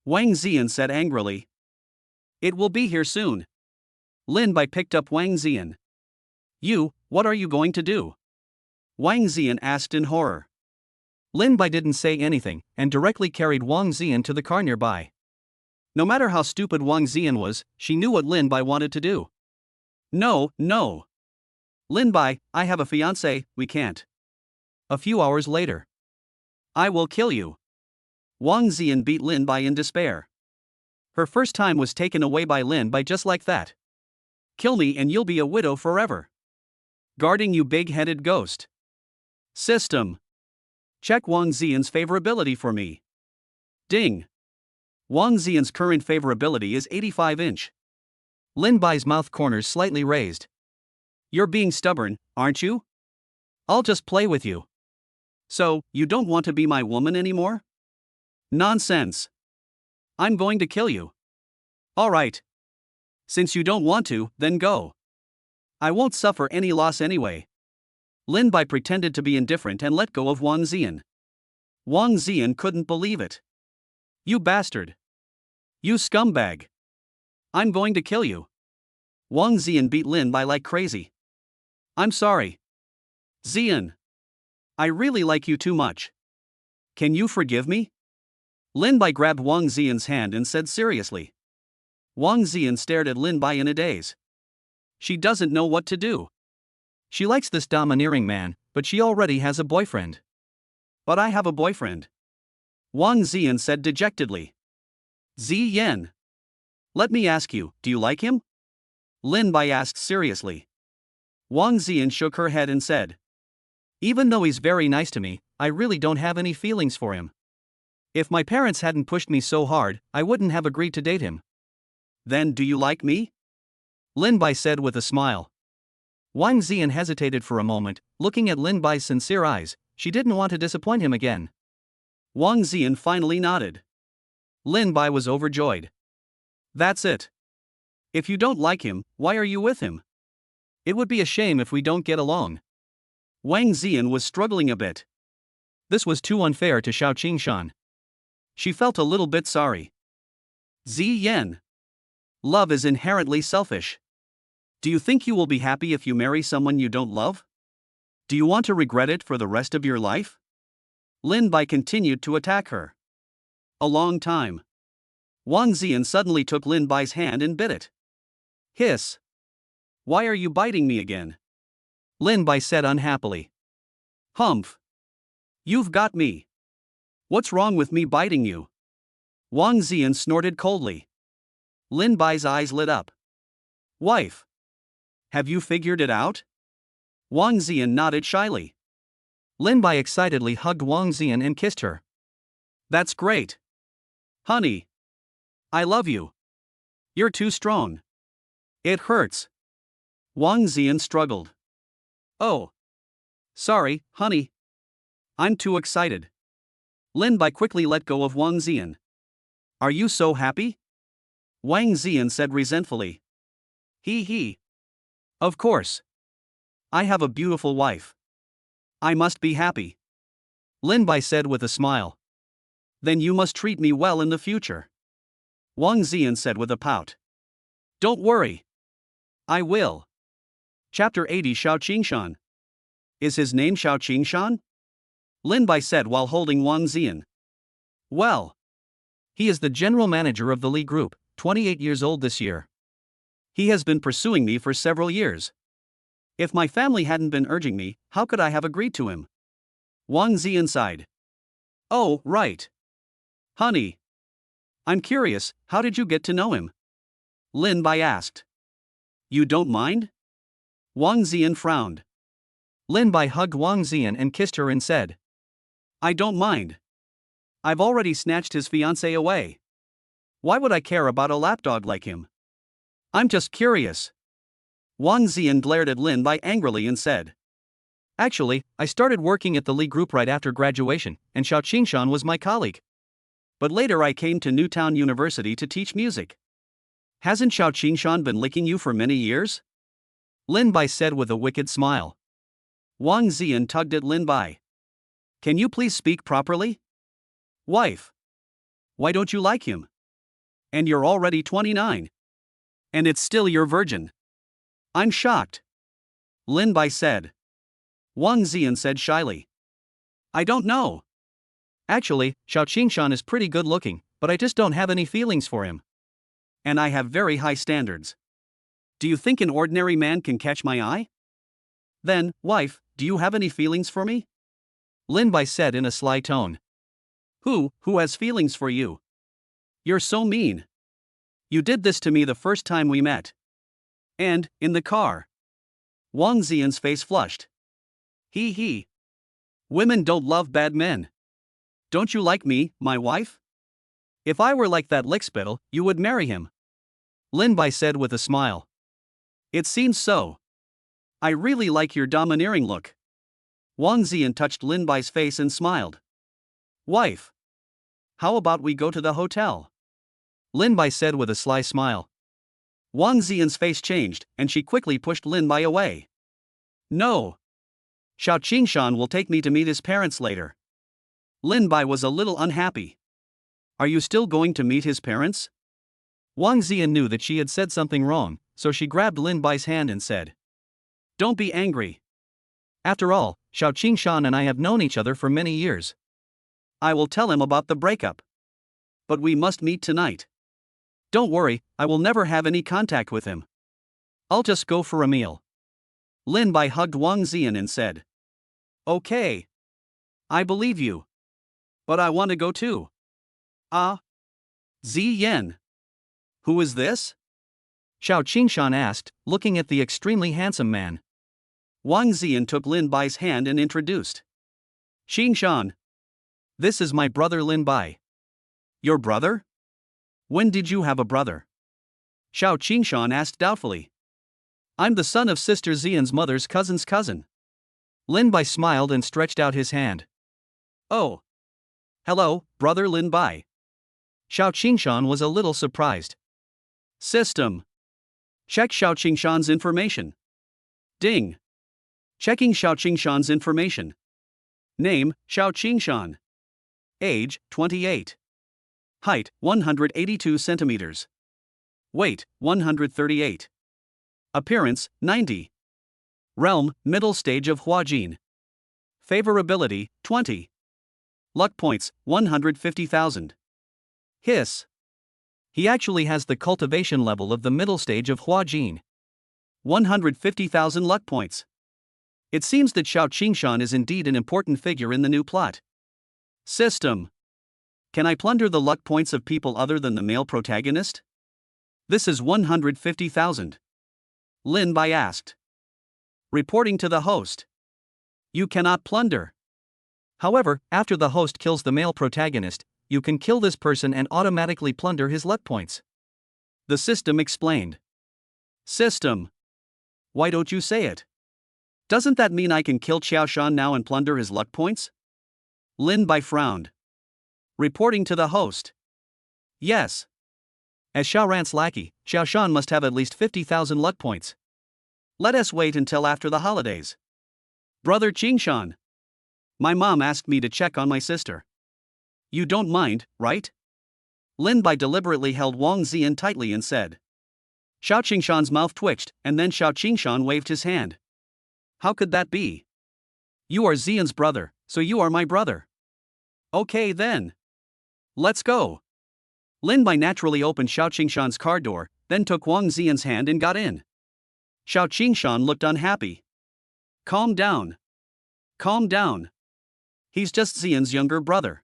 Wang Ziyan said angrily. It will be here soon. Lin Bai picked up Wang Ziyan. What are you going to do? Wang Ziyan asked in horror. Lin Bai didn't say anything, and directly carried Wang Ziyan to the car nearby. No matter how stupid Wang Ziyan was, she knew what Lin Bai wanted to do. No. Lin Bai, I have a fiancé, we can't. A few hours later. I will kill you. Wang Ziyan beat Lin Bai in despair. Her first time was taken away by Lin Bai just like that. Kill me and you'll be a widow forever. Guarding you, big-headed ghost. System. Check Wang Ziyan's favorability for me. Ding. Wang Ziyan's current favorability is 85-inch. Lin Bai's mouth corners slightly raised. You're being stubborn, aren't you? I'll just play with you. So, you don't want to be my woman anymore? Nonsense. I'm going to kill you. All right. Since you don't want to, then go. I won't suffer any loss anyway. Lin Bai pretended to be indifferent and let go of Wang Ziyan. Wang Ziyan couldn't believe it. You bastard. You scumbag. I'm going to kill you. Wang Ziyan beat Lin Bai like crazy. I'm sorry. Ziyan. I really like you too much. Can you forgive me? Lin Bai grabbed Wang Ziyan's hand and said seriously. Wang Ziyan stared at Lin Bai in a daze. She doesn't know what to do. She likes this domineering man, but she already has a boyfriend. But I have a boyfriend. Wang Ziyan said dejectedly. Ziyan. Let me ask you, do you like him? Lin Bai asked seriously. Wang Ziyan shook her head and said. Even though he's very nice to me, I really don't have any feelings for him. If my parents hadn't pushed me so hard, I wouldn't have agreed to date him. Then do you like me? Lin Bai said with a smile. Wang Ziyan hesitated for a moment, looking at Lin Bai's sincere eyes. She didn't want to disappoint him again. Wang Ziyan finally nodded. Lin Bai was overjoyed. That's it. If you don't like him, why are you with him? It would be a shame if we don't get along. Wang Ziyan was struggling a bit. This was too unfair to Xiao Qingshan. She felt a little bit sorry. Ziyan. Love is inherently selfish. Do you think you will be happy if you marry someone you don't love? Do you want to regret it for the rest of your life? Lin Bai continued to attack her. A long time. Wang Ziyan suddenly took Lin Bai's hand and bit it. Hiss. Why are you biting me again? Lin Bai said unhappily. Humph. You've got me. What's wrong with me biting you? Wang Ziyan snorted coldly. Lin Bai's eyes lit up. Wife. Have you figured it out? Wang Ziyan nodded shyly. Lin Bai excitedly hugged Wang Ziyan and kissed her. That's great. Honey. I love you. You're too strong. It hurts. Wang Ziyan struggled. Oh. Sorry, honey. I'm too excited. Lin Bai quickly let go of Wang Ziyan. Are you so happy? Wang Ziyan said resentfully. He. Of course. I have a beautiful wife. I must be happy. Lin Bai said with a smile. Then you must treat me well in the future. Wang Ziyan said with a pout. Don't worry. I will. Chapter 80 Xiao Qingshan. Is his name Xiao Qingshan? Lin Bai said while holding Wang Ziyan. Well. He is the general manager of the Li Group, 28 years old this year. He has been pursuing me for several years. If my family hadn't been urging me, how could I have agreed to him? Wang Ziyan sighed. Oh, right. Honey. I'm curious, how did you get to know him? Lin Bai asked. You don't mind? Wang Ziyan frowned. Lin Bai hugged Wang Ziyan and kissed her and said. I don't mind. I've already snatched his fiancée away. Why would I care about a lapdog like him? I'm just curious. Wang Ziyan glared at Lin Bai angrily and said. Actually, I started working at the Li Group right after graduation, and Xiao Qingshan was my colleague. But later I came to Newtown University to teach music. Hasn't Xiao Qingshan been licking you for many years? Lin Bai said with a wicked smile. Wang Ziyan tugged at Lin Bai. Can you please speak properly? Wife. Why don't you like him? And you're already 29. And it's still your virgin. I'm shocked. Lin Bai said. Wang Ziyan said shyly. I don't know. Actually, Xiao Qingshan is pretty good looking, but I just don't have any feelings for him. And I have very high standards. Do you think an ordinary man can catch my eye? Then, wife, do you have any feelings for me? Lin Bai said in a sly tone. Who has feelings for you? You're so mean. You did this to me the first time we met. And, in the car. Wang Ziyan's face flushed. He. Women don't love bad men. Don't you like me, my wife? If I were like that lickspittle, you would marry him. Lin Bai said with a smile. It seems so. I really like your domineering look. Wang Ziyan touched Lin Bai's face and smiled. Wife. How about we go to the hotel? Lin Bai said with a sly smile. Wang Ziyan's face changed, and she quickly pushed Lin Bai away. No. Xiao Qingshan will take me to meet his parents later. Lin Bai was a little unhappy. Are you still going to meet his parents? Wang Ziyan knew that she had said something wrong, so she grabbed Lin Bai's hand and said, "Don't be angry. After all, Xiao Qingshan and I have known each other for many years. I will tell him about the breakup. But we must meet tonight. Don't worry, I will never have any contact with him. I'll just go for a meal." Lin Bai hugged Wang Ziyan and said, "Okay. I believe you. But I want to go too." "Ah? Ziyan. Who is this?" Xiao Qingshan asked, looking at the extremely handsome man. Wang Ziyan took Lin Bai's hand and introduced. "Qingshan. This is my brother Lin Bai." "Your brother? When did you have a brother?" Xiao Qingshan asked doubtfully. "I'm the son of Sister Ziyan's mother's cousin's cousin." Lin Bai smiled and stretched out his hand. "Oh. Hello, brother Lin Bai." Xiao Qingshan was a little surprised. System. Check Xiao Qingshan's information. Ding. Checking Xiao Qingshan's information. Name, Xiao Qingshan. Age, 28. Height, 182 centimeters. Weight, 138. Appearance, 90. Realm, middle stage of Huajin. Favorability, 20. Luck points, 150,000. Hiss. He actually has the cultivation level of the middle stage of Huajin. 150,000 luck points. It seems that Xiao Qingshan is indeed an important figure in the new plot. System. Can I plunder the luck points of people other than the male protagonist? This is 150,000. Lin Bai asked. Reporting to the host. You cannot plunder. However, after the host kills the male protagonist, you can kill this person and automatically plunder his luck points. The system explained. System. Why don't you say it? Doesn't that mean I can kill Qiaoshan now and plunder his luck points? Lin Bai frowned. Reporting to the host. Yes. As Xiaoran's lackey, Xiaoshan must have at least 50,000 luck points. Let us wait until after the holidays. Brother Qingshan. My mom asked me to check on my sister. You don't mind, right? Lin Bai deliberately held Wang Ziyan tightly and said. Xiao Qingshan's mouth twitched, and then Xiao Qingshan waved his hand. How could that be? You are Ziyan's brother, so you are my brother. Okay then. Let's go. Lin Bai naturally opened Xiao Qingshan's car door, then took Wang Ziyan's hand and got in. Xiao Qingshan looked unhappy. Calm down. Calm down. He's just Ziyan's younger brother.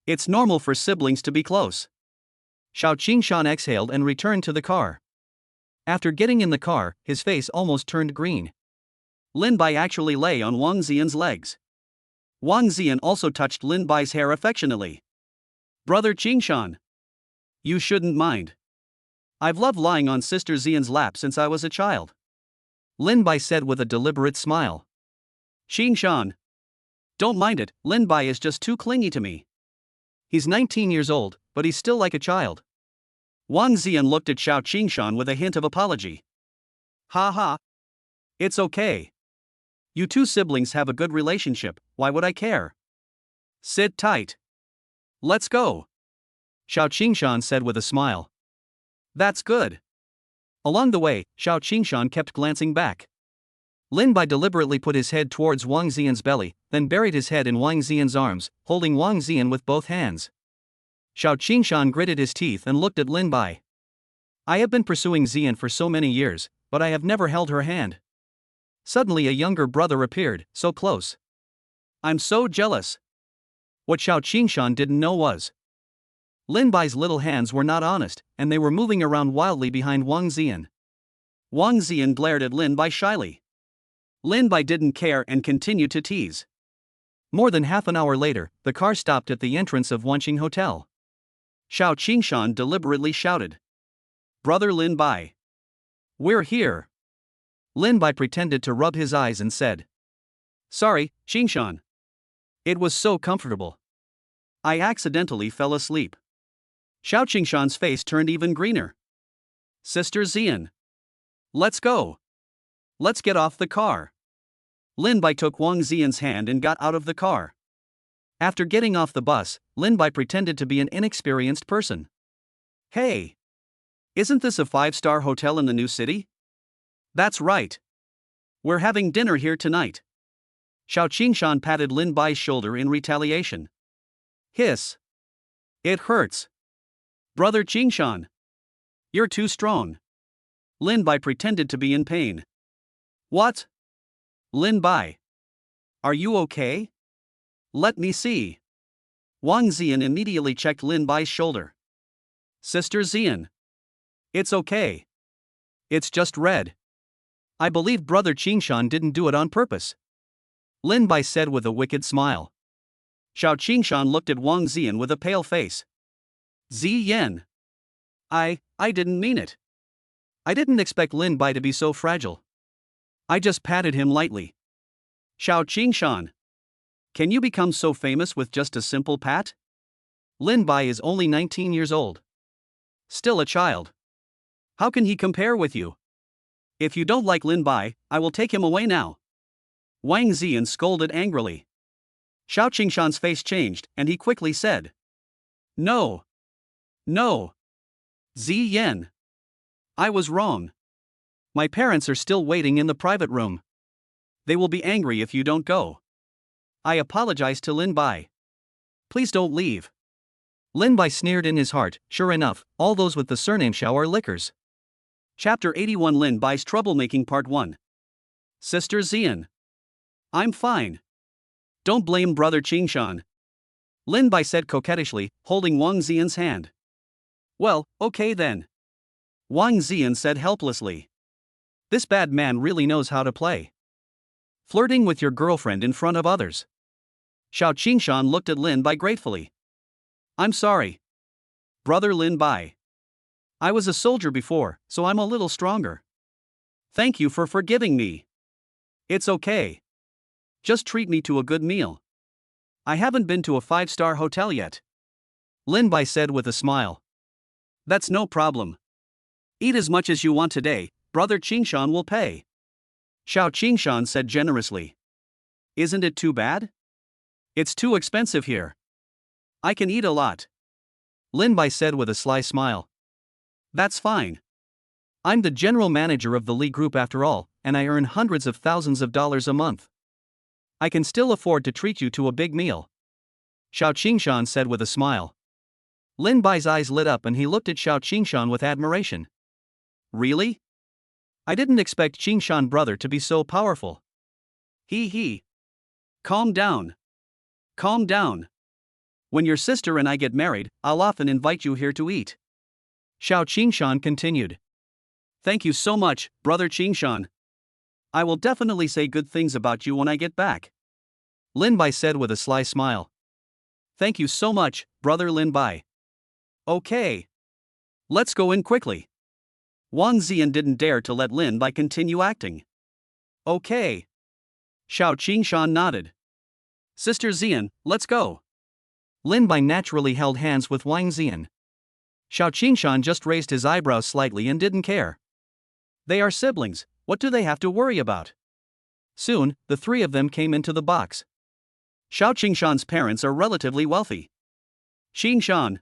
It's normal for siblings to be close. Xiao Qingshan exhaled and returned to the car. After getting in the car, his face almost turned green. Lin Bai actually lay on Wang Ziyan's legs. Wang Ziyan also touched Lin Bai's hair affectionately. Brother Qingshan. You shouldn't mind. I've loved lying on Sister Ziyan's lap since I was a child. Lin Bai said with a deliberate smile. Qingshan. Don't mind it, Lin Bai is just too clingy to me. He's 19 years old, but he's still like a child. Wang Ziyan looked at Xiao Qingshan with a hint of apology. Ha ha. It's okay. You two siblings have a good relationship, why would I care? Sit tight. Let's go. Xiao Qingshan said with a smile. That's good. Along the way, Xiao Qingshan kept glancing back. Lin Bai deliberately put his head towards Wang Ziyan's belly, then buried his head in Wang Ziyan's arms, holding Wang Ziyan with both hands. Xiao Qingshan gritted his teeth and looked at Lin Bai. I have been pursuing Ziyan for so many years, but I have never held her hand. Suddenly a younger brother appeared, so close. I'm so jealous. What Xiao Qingshan didn't know was Lin Bai's little hands were not honest, and they were moving around wildly behind Wang Ziyan. Wang Ziyan glared at Lin Bai shyly. Lin Bai didn't care and continued to tease. More than half an hour later, the car stopped at the entrance of Wanqing Hotel. Xiao Qingshan deliberately shouted. Brother Lin Bai. We're here. Lin Bai pretended to rub his eyes and said. Sorry, Qingshan. It was so comfortable. I accidentally fell asleep. Xiao Qingshan's face turned even greener. Sister Ziyan. Let's go. Let's get off the car. Lin Bai took Wang Ziyan's hand and got out of the car. After getting off the bus, Lin Bai pretended to be an inexperienced person. Hey! Isn't this a 5-star hotel in the new city? That's right. We're having dinner here tonight. Xiao Qingshan patted Lin Bai's shoulder in retaliation. Hiss. It hurts. Brother Qingshan. You're too strong. Lin Bai pretended to be in pain. What? Lin Bai. Are you okay? Let me see. Wang Ziyan immediately checked Lin Bai's shoulder. Sister Ziyan. It's okay. It's just red. I believe Brother Qingshan didn't do it on purpose. Lin Bai said with a wicked smile. Xiao Qingshan looked at Wang Ziyan with a pale face. Ziyan. I didn't mean it. I didn't expect Lin Bai to be so fragile. I just patted him lightly. Xiao Qingshan. Can you become so famous with just a simple pat? Lin Bai is only 19 years old. Still a child. How can he compare with you? If you don't like Lin Bai, I will take him away now. Wang Ziyan scolded angrily. Xiao Qingshan's face changed, and he quickly said. No. No. Ziyan. I was wrong. My parents are still waiting in the private room. They will be angry if you don't go. I apologize to Lin Bai. Please don't leave. Lin Bai sneered in his heart. Sure enough, all those with the surname Xiao are lickers. Chapter 81 Lin Bai's Troublemaking Part 1. Sister Ziyan. I'm fine. Don't blame Brother Qingshan. Lin Bai said coquettishly, holding Wang Ziyan's hand. Well, okay then. Wang Ziyan said helplessly. This bad man really knows how to play. Flirting with your girlfriend in front of others. Xiao Qingshan looked at Lin Bai gratefully. I'm sorry. Brother Lin Bai. I was a soldier before, so I'm a little stronger. Thank you for forgiving me. It's okay. Just treat me to a good meal. I haven't been to a 5-star hotel yet. Lin Bai said with a smile. That's no problem. Eat as much as you want today, Brother Qingshan will pay. Xiao Qingshan said generously. Isn't it too bad? It's too expensive here. I can eat a lot. Lin Bai said with a sly smile. That's fine. I'm the general manager of the Li Group after all, and I earn hundreds of thousands of dollars a month. I can still afford to treat you to a big meal. Xiao Qingshan said with a smile. Lin Bai's eyes lit up and he looked at Xiao Qingshan with admiration. Really? I didn't expect Qingshan brother to be so powerful. He. Calm down. Calm down. When your sister and I get married, I'll often invite you here to eat. Xiao Qingshan continued. Thank you so much, Brother Qingshan. I will definitely say good things about you when I get back. Lin Bai said with a sly smile. Thank you so much, Brother Lin Bai. Okay. Let's go in quickly. Wang Ziyan didn't dare to let Lin Bai continue acting. Okay. Xiao Qingshan nodded. Sister Ziyan, let's go. Lin Bai naturally held hands with Wang Ziyan. Xiao Qingshan just raised his eyebrows slightly and didn't care. They are siblings, what do they have to worry about? Soon, the three of them came into the box. Xiao Qingshan's parents are relatively wealthy. Qingshan.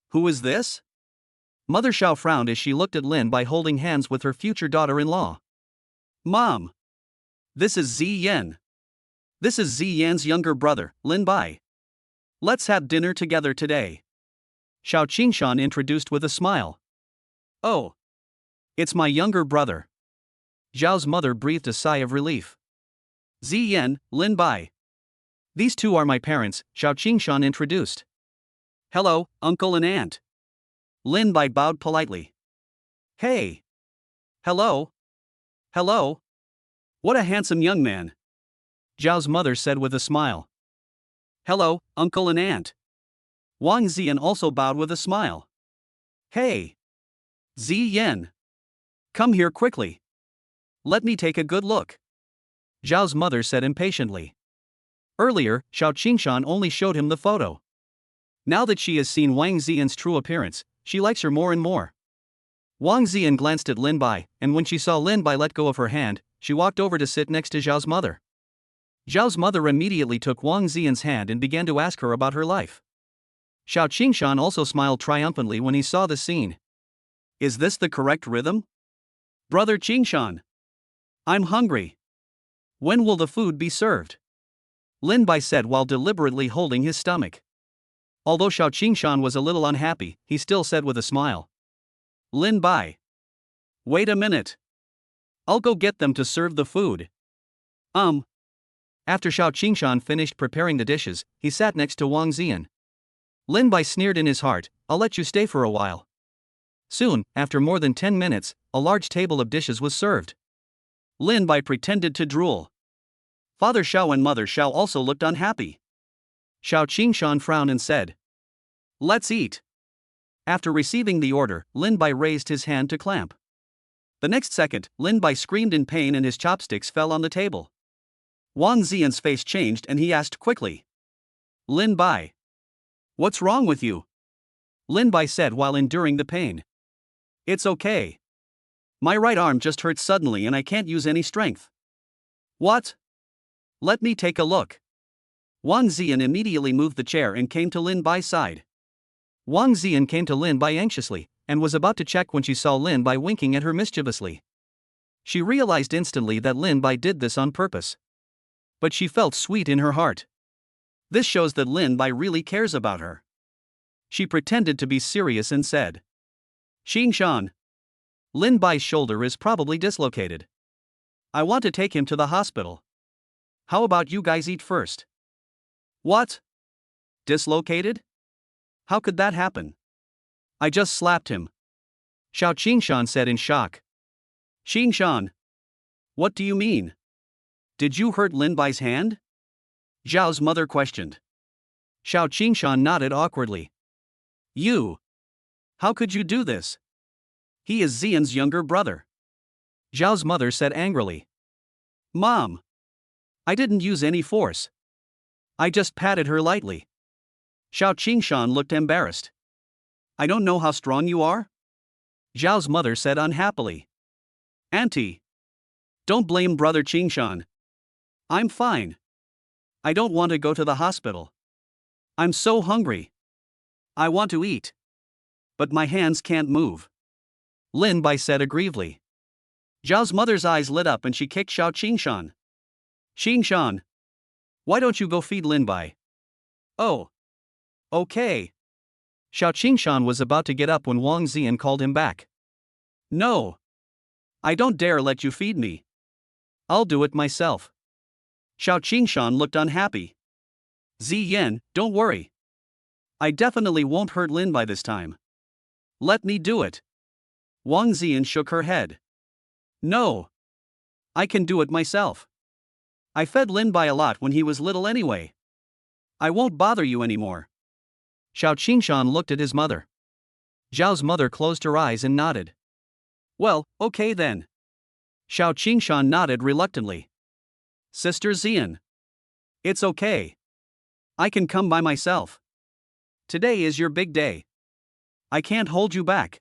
Who is this? Mother Xiao frowned as she looked at Lin Bai holding hands with her future daughter-in-law. Mom. This is Ziyan. This is Ziyan's younger brother, Lin Bai. Let's have dinner together today. Xiao Qingshan introduced with a smile. Oh. It's my younger brother. Zhao's mother breathed a sigh of relief. Ziyan, Lin Bai. These two are my parents, Xiao Qingshan introduced. Hello, uncle and aunt. Lin Bai bowed politely. Hey. Hello. Hello. What a handsome young man. Zhao's mother said with a smile. Hello, uncle and aunt. Wang Ziyan also bowed with a smile. Hey. Ziyan. Come here quickly. Let me take a good look. Zhao's mother said impatiently. Earlier, Xiao Qingshan only showed him the photo. Now that she has seen Wang Ziyan's true appearance, she likes her more and more. Wang Ziyan glanced at Lin Bai, and when she saw Lin Bai let go of her hand, she walked over to sit next to Zhao's mother. Zhao's mother immediately took Wang Ziyan's hand and began to ask her about her life. Xiao Qingshan also smiled triumphantly when he saw the scene. Is this the correct rhythm? Brother Qingshan. I'm hungry. When will the food be served? Lin Bai said while deliberately holding his stomach. Although Xiao Qingshan was a little unhappy, he still said with a smile. Lin Bai. Wait a minute. I'll go get them to serve the food. After Xiao Qingshan finished preparing the dishes, he sat next to Wang Ziyan. Lin Bai sneered in his heart, I'll let you stay for a while. Soon, after more than 10 minutes, a large table of dishes was served. Lin Bai pretended to drool. Father Xiao and Mother Xiao also looked unhappy. Xiao Qingshan frowned and said, Let's eat. After receiving the order, Lin Bai raised his hand to clamp. The next second, Lin Bai screamed in pain and his chopsticks fell on the table. Wang Ziyan's face changed and he asked quickly. Lin Bai. What's wrong with you? Lin Bai said while enduring the pain. It's okay. My right arm just hurt suddenly and I can't use any strength. What? Let me take a look. Wang Ziyan immediately moved the chair and came to Lin Bai's side. Wang Ziyan came to Lin Bai anxiously, and was about to check when she saw Lin Bai winking at her mischievously. She realized instantly that Lin Bai did this on purpose. But she felt sweet in her heart. This shows that Lin Bai really cares about her. She pretended to be serious and said, Qingshan. Lin Bai's shoulder is probably dislocated. I want to take him to the hospital. How about you guys eat first? What? Dislocated? How could that happen? I just slapped him. Xiao Qingshan said in shock. Qingshan. What do you mean? Did you hurt Lin Bai's hand? Zhao's mother questioned. Xiao Qingshan nodded awkwardly. You. How could you do this? He is Ziyan's younger brother. Zhao's mother said angrily. Mom. I didn't use any force. I just patted her lightly. Xiao Qingshan looked embarrassed. I don't know how strong you are? Zhao's mother said unhappily. Auntie. Don't blame brother Qingshan. I'm fine. I don't want to go to the hospital. I'm so hungry. I want to eat. But my hands can't move. Lin Bai said aggrievedly. Zhao's mother's eyes lit up and she kicked Xiao Qingshan. Qingshan. Why don't you go feed Lin Bai? Oh. Okay. Xiao Qingshan was about to get up when Wang Ziyan called him back. No. I don't dare let you feed me. I'll do it myself. Xiao Qingshan looked unhappy. Ziyan, don't worry. I definitely won't hurt Lin Bai this time. Let me do it. Wang Ziyan shook her head. No. I can do it myself. I fed Lin Bai a lot when he was little anyway. I won't bother you anymore. Xiao Qingshan looked at his mother. Zhao's mother closed her eyes and nodded. Well, okay then. Xiao Qingshan nodded reluctantly. Sister Ziyan. It's okay. I can come by myself. Today is your big day. I can't hold you back.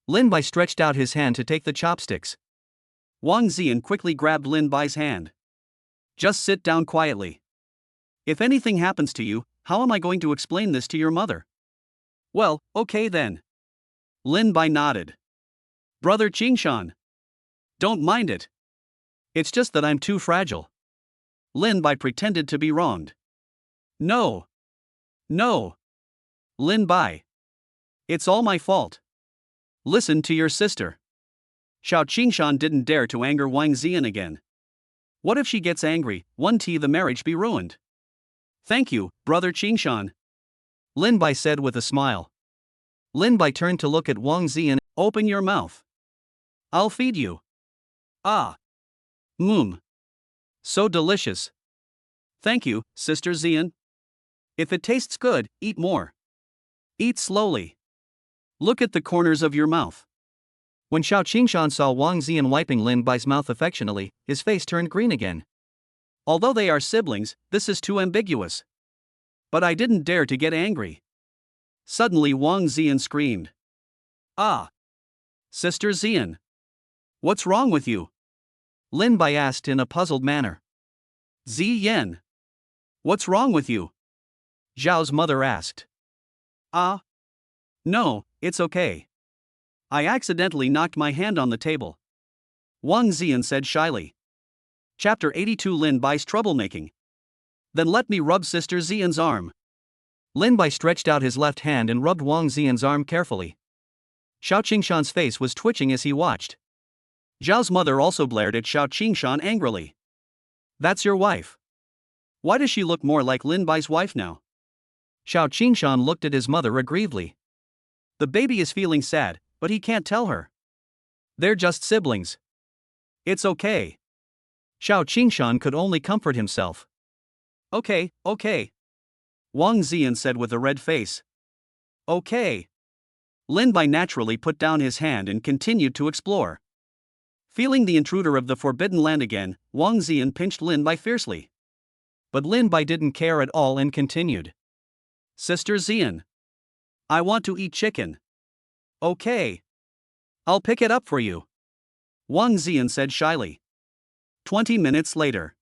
Lin Bai stretched out his hand to take the chopsticks. Wang Ziyan quickly grabbed Lin Bai's hand. Just sit down quietly. If anything happens to you, how am I going to explain this to your mother? Well, okay then. Lin Bai nodded. Brother Qingshan. Don't mind it. It's just that I'm too fragile. Lin Bai pretended to be wronged. No. No. Lin Bai. It's all my fault. Listen to your sister. Xiao Qingshan didn't dare to anger Wang Ziyan again. What if she gets angry, the marriage be ruined? Thank you, brother Qingshan. Lin Bai said with a smile. Lin Bai turned to look at Wang Ziyan. Open your mouth. I'll feed you. Ah. So delicious. Thank you, Sister Ziyan. If it tastes good, eat more. Eat slowly. Look at the corners of your mouth. When Xiao Qingshan saw Wang Ziyan wiping Lin Bai's mouth affectionately, his face turned green again. Although they are siblings, this is too ambiguous. But I didn't dare to get angry. Suddenly Wang Ziyan screamed. Ah! Sister Ziyan. What's wrong with you? Lin Bai asked in a puzzled manner. Ziyan. What's wrong with you? Zhao's mother asked. Ah? No, it's okay. I accidentally knocked my hand on the table, Wang Ziyan said shyly. Chapter 82 Lin Bai's troublemaking. Then let me rub Sister Ziyan's arm. Lin Bai stretched out his left hand and rubbed Wang Ziyan's arm carefully. Xiao Qingshan's face was twitching as he watched. Zhao's mother also glared at Xiao Qingshan angrily. That's your wife. Why does she look more like Lin Bai's wife now? Xiao Qingshan looked at his mother aggrievedly. The baby is feeling sad, but he can't tell her. They're just siblings. It's okay. Xiao Qingshan could only comfort himself. Okay. Wang Ziyan said with a red face. Okay. Lin Bai naturally put down his hand and continued to explore. Feeling the intruder of the forbidden land again, Wang Ziyan pinched Lin Bai fiercely. But Lin Bai didn't care at all and continued. Sister Ziyan. I want to eat chicken. Okay. I'll pick it up for you, Wang Ziyan said shyly. 20 minutes later.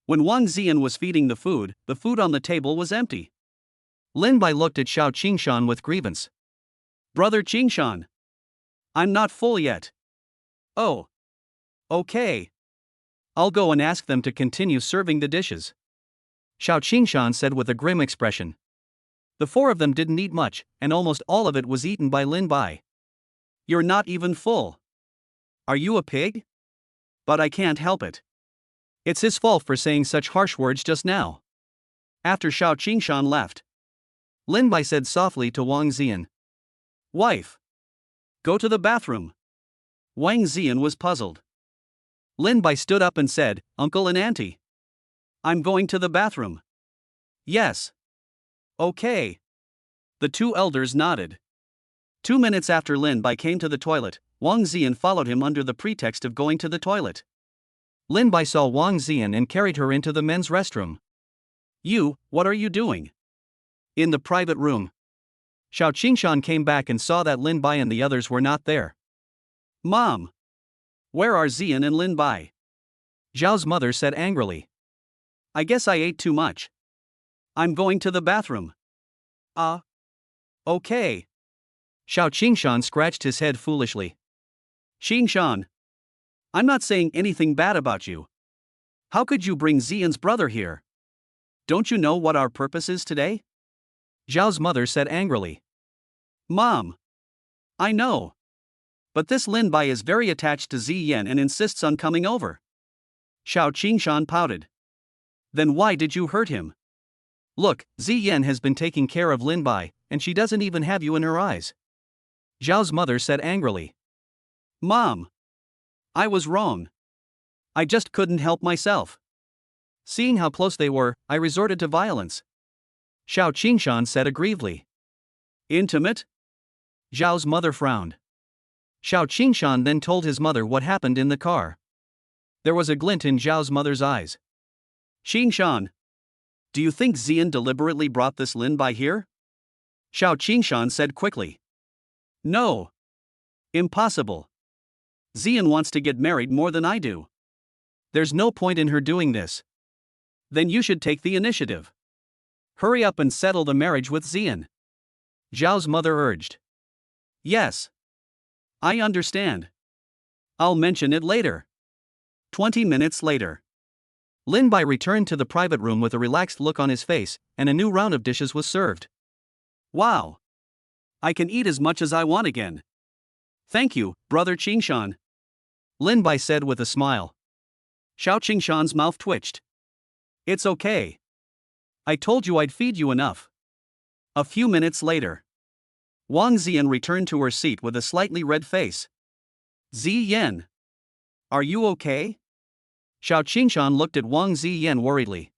When Wang Ziyan was feeding the food on the table was empty. Lin Bai looked at Xiao Qingshan with grievance. Brother Qingshan. I'm not full yet. Oh. Okay. I'll go and ask them to continue serving the dishes, Xiao Qingshan said with a grim expression. The four of them didn't eat much, and almost all of it was eaten by Lin Bai. You're not even full. Are you a pig? But I can't help it. It's his fault for saying such harsh words just now. After Xiao Qingshan left, Lin Bai said softly to Wang Ziyan. Wife. Go to the bathroom. Wang Ziyan was puzzled. Lin Bai stood up and said, Uncle and Auntie. I'm going to the bathroom. Yes. Okay. The two elders nodded. 2 minutes after Lin Bai came to the toilet, Wang Ziyan followed him under the pretext of going to the toilet. Lin Bai saw Wang Ziyan and carried her into the men's restroom. What are you doing? In the private room. Xiao Qingshan came back and saw that Lin Bai and the others were not there. Mom! Where are Ziyan and Lin Bai? Zhao's mother said angrily. I guess I ate too much. I'm going to the bathroom. Okay. Xiao Qingshan scratched his head foolishly. Qingshan. I'm not saying anything bad about you. How could you bring Ziyan's brother here? Don't you know what our purpose is today? Zhao's mother said angrily. Mom. I know. But this Lin Bai is very attached to Ziyan and insists on coming over. Xiao Qingshan pouted. Then why did you hurt him? Look, Ziyan has been taking care of Lin Bai, and she doesn't even have you in her eyes. Zhao's mother said angrily. Mom. I was wrong. I just couldn't help myself. Seeing how close they were, I resorted to violence. Xiao Qingshan said aggrievedly. Intimate? Zhao's mother frowned. Xiao Qingshan then told his mother what happened in the car. There was a glint in Zhao's mother's eyes. Qingshan. Do you think Ziyan deliberately brought this Lin Bai here? Xiao Qingshan said quickly. No. Impossible. Ziyan wants to get married more than I do. There's no point in her doing this. Then you should take the initiative. Hurry up and settle the marriage with Ziyan, Zhao's mother urged. Yes. I understand. I'll mention it later. 20 minutes later. Lin Bai returned to the private room with a relaxed look on his face, and a new round of dishes was served. Wow. I can eat as much as I want again. Thank you, Brother Qingshan, Lin Bai said with a smile. Xiao Qingshan's mouth twitched. It's okay. I told you I'd feed you enough. A few minutes later. Wang Ziyan returned to her seat with a slightly red face. Ziyan. Are you okay? Xiao Qingshan looked at Wang Ziyan worriedly.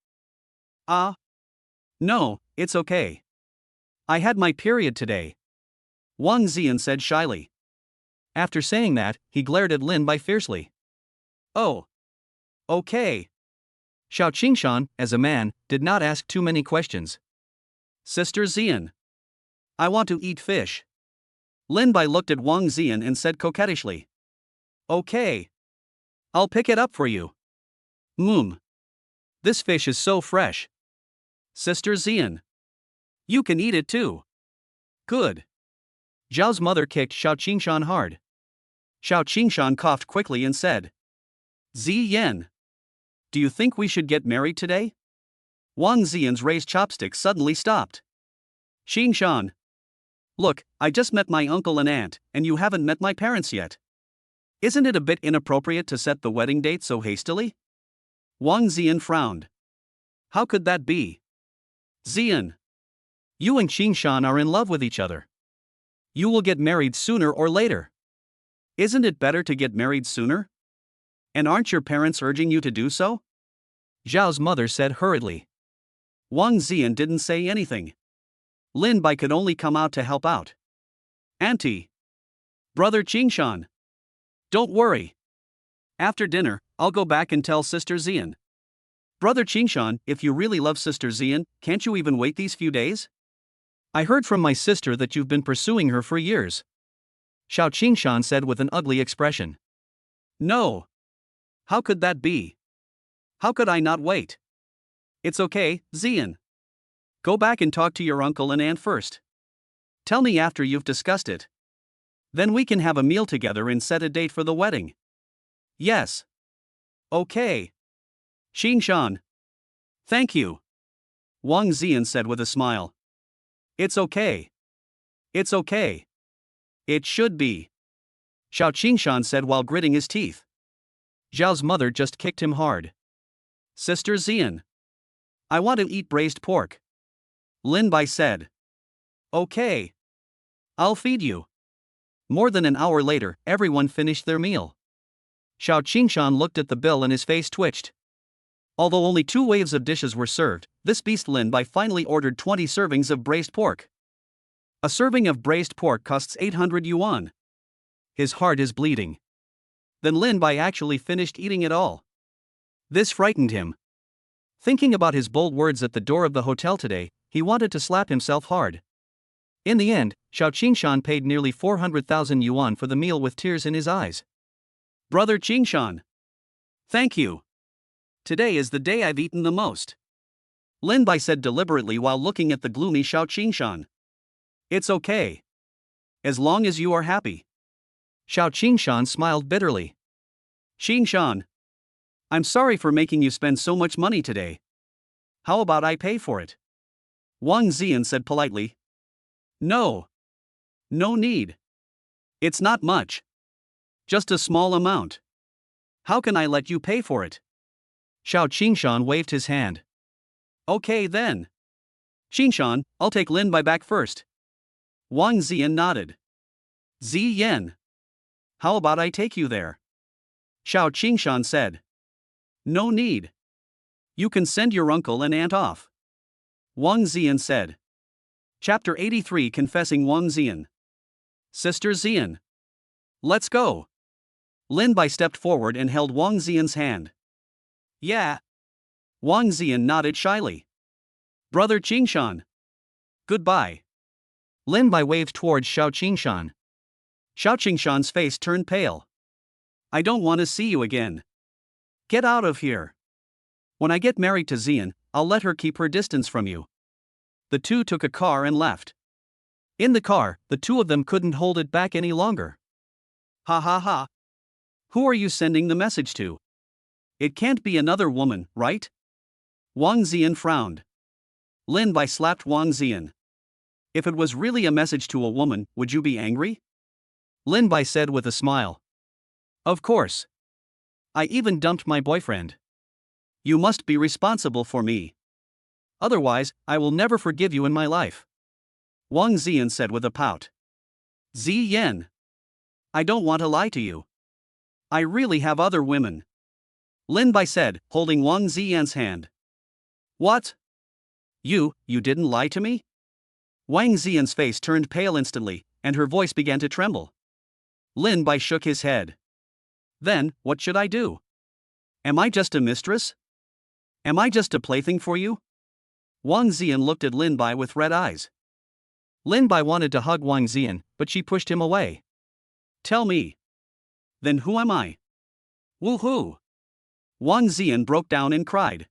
No, it's okay. I had my period today, Wang Ziyan said shyly. After saying that, he glared at Lin Bai fiercely. Oh. Okay. Xiao Qingshan, as a man, did not ask too many questions. Sister Ziyan. I want to eat fish. Lin Bai looked at Wang Ziyan and said coquettishly. Okay. I'll pick it up for you. This fish is so fresh. Sister Ziyan. You can eat it too. Good. Zhao's mother kicked Xiao Qingshan hard. Xiao Qingshan coughed quickly and said, Ziyan, do you think we should get married today? Wang Ziyan's raised chopstick suddenly stopped. Qingshan. Look, I just met my uncle and aunt, and you haven't met my parents yet. Isn't it a bit inappropriate to set the wedding date so hastily? Wang Ziyan frowned. How could that be? Ziyan, you and Qingshan are in love with each other. You will get married sooner or later. Isn't it better to get married sooner? And aren't your parents urging you to do so? Zhao's mother said hurriedly. Wang Ziyan didn't say anything. Lin Bai could only come out to help out. Auntie. Brother Qingshan. Don't worry. After dinner, I'll go back and tell Sister Ziyan. Brother Qingshan, if you really love Sister Ziyan, can't you even wait these few days? I heard from my sister that you've been pursuing her for years. Xiao Qingshan said with an ugly expression. No. How could that be? How could I not wait? It's okay, Ziyan. Go back and talk to your uncle and aunt first. Tell me after you've discussed it. Then we can have a meal together and set a date for the wedding. Yes. Okay. Qingshan. Thank you. Wang Ziyan said with a smile. It's okay. It's okay. It should be. Xiao Qingshan said while gritting his teeth. Zhao's mother just kicked him hard. Sister Ziyan. I want to eat braised pork. Lin Bai said. Okay. I'll feed you. More than an hour later, everyone finished their meal. Xiao Qingshan looked at the bill and his face twitched. Although only 2 waves of dishes were served, this beast Lin Bai finally ordered 20 servings of braised pork. A serving of braised pork costs 800 yuan. His heart is bleeding. Then Lin Bai actually finished eating it all. This frightened him. Thinking about his bold words at the door of the hotel today, he wanted to slap himself hard. In the end, Xiao Qingshan paid nearly 400,000 yuan for the meal with tears in his eyes. Brother Qingshan. Thank you. Today is the day I've eaten the most. Lin Bai said deliberately while looking at the gloomy Xiao Qingshan. It's okay. As long as you are happy. Xiao Qingshan smiled bitterly. Qingshan. I'm sorry for making you spend so much money today. How about I pay for it? Wang Ziyan said politely. No. No need. It's not much. Just a small amount. How can I let you pay for it? Xiao Qingshan waved his hand. Okay then. Qingshan, I'll take Lin Bai back first. Wang Ziyan nodded. Ziyan. How about I take you there? Xiao Qingshan said. No need. You can send your uncle and aunt off. Wang Ziyan said. Chapter 83 Confessing Wang Ziyan. Sister Ziyan. Let's go. Lin Bai stepped forward and held Wang Ziyan's hand. Yeah. Wang Ziyan nodded shyly. Brother Qingshan. Goodbye. Lin Bai waved towards Xiao Qingshan. Xiao Qingshan's face turned pale. I don't want to see you again. Get out of here. When I get married to Ziyan, I'll let her keep her distance from you. The two took a car and left. In the car, the two of them couldn't hold it back any longer. Ha ha ha. Who are you sending the message to? It can't be another woman, right? Wang Ziyan frowned. Lin Bai slapped Wang Ziyan. If it was really a message to a woman, would you be angry? Lin Bai said with a smile. Of course. I even dumped my boyfriend. You must be responsible for me. Otherwise, I will never forgive you in my life. Wang Ziyan said with a pout. Ziyan. I don't want to lie to you. I really have other women. Lin Bai said, holding Wang Ziyan's hand. What? You didn't lie to me? Wang Ziyan's face turned pale instantly, and her voice began to tremble. Lin Bai shook his head. Then, what should I do? Am I just a mistress? Am I just a plaything for you? Wang Ziyan looked at Lin Bai with red eyes. Lin Bai wanted to hug Wang Ziyan, but she pushed him away. Tell me. Then who am I? Woohoo! Wang Ziyan broke down and cried.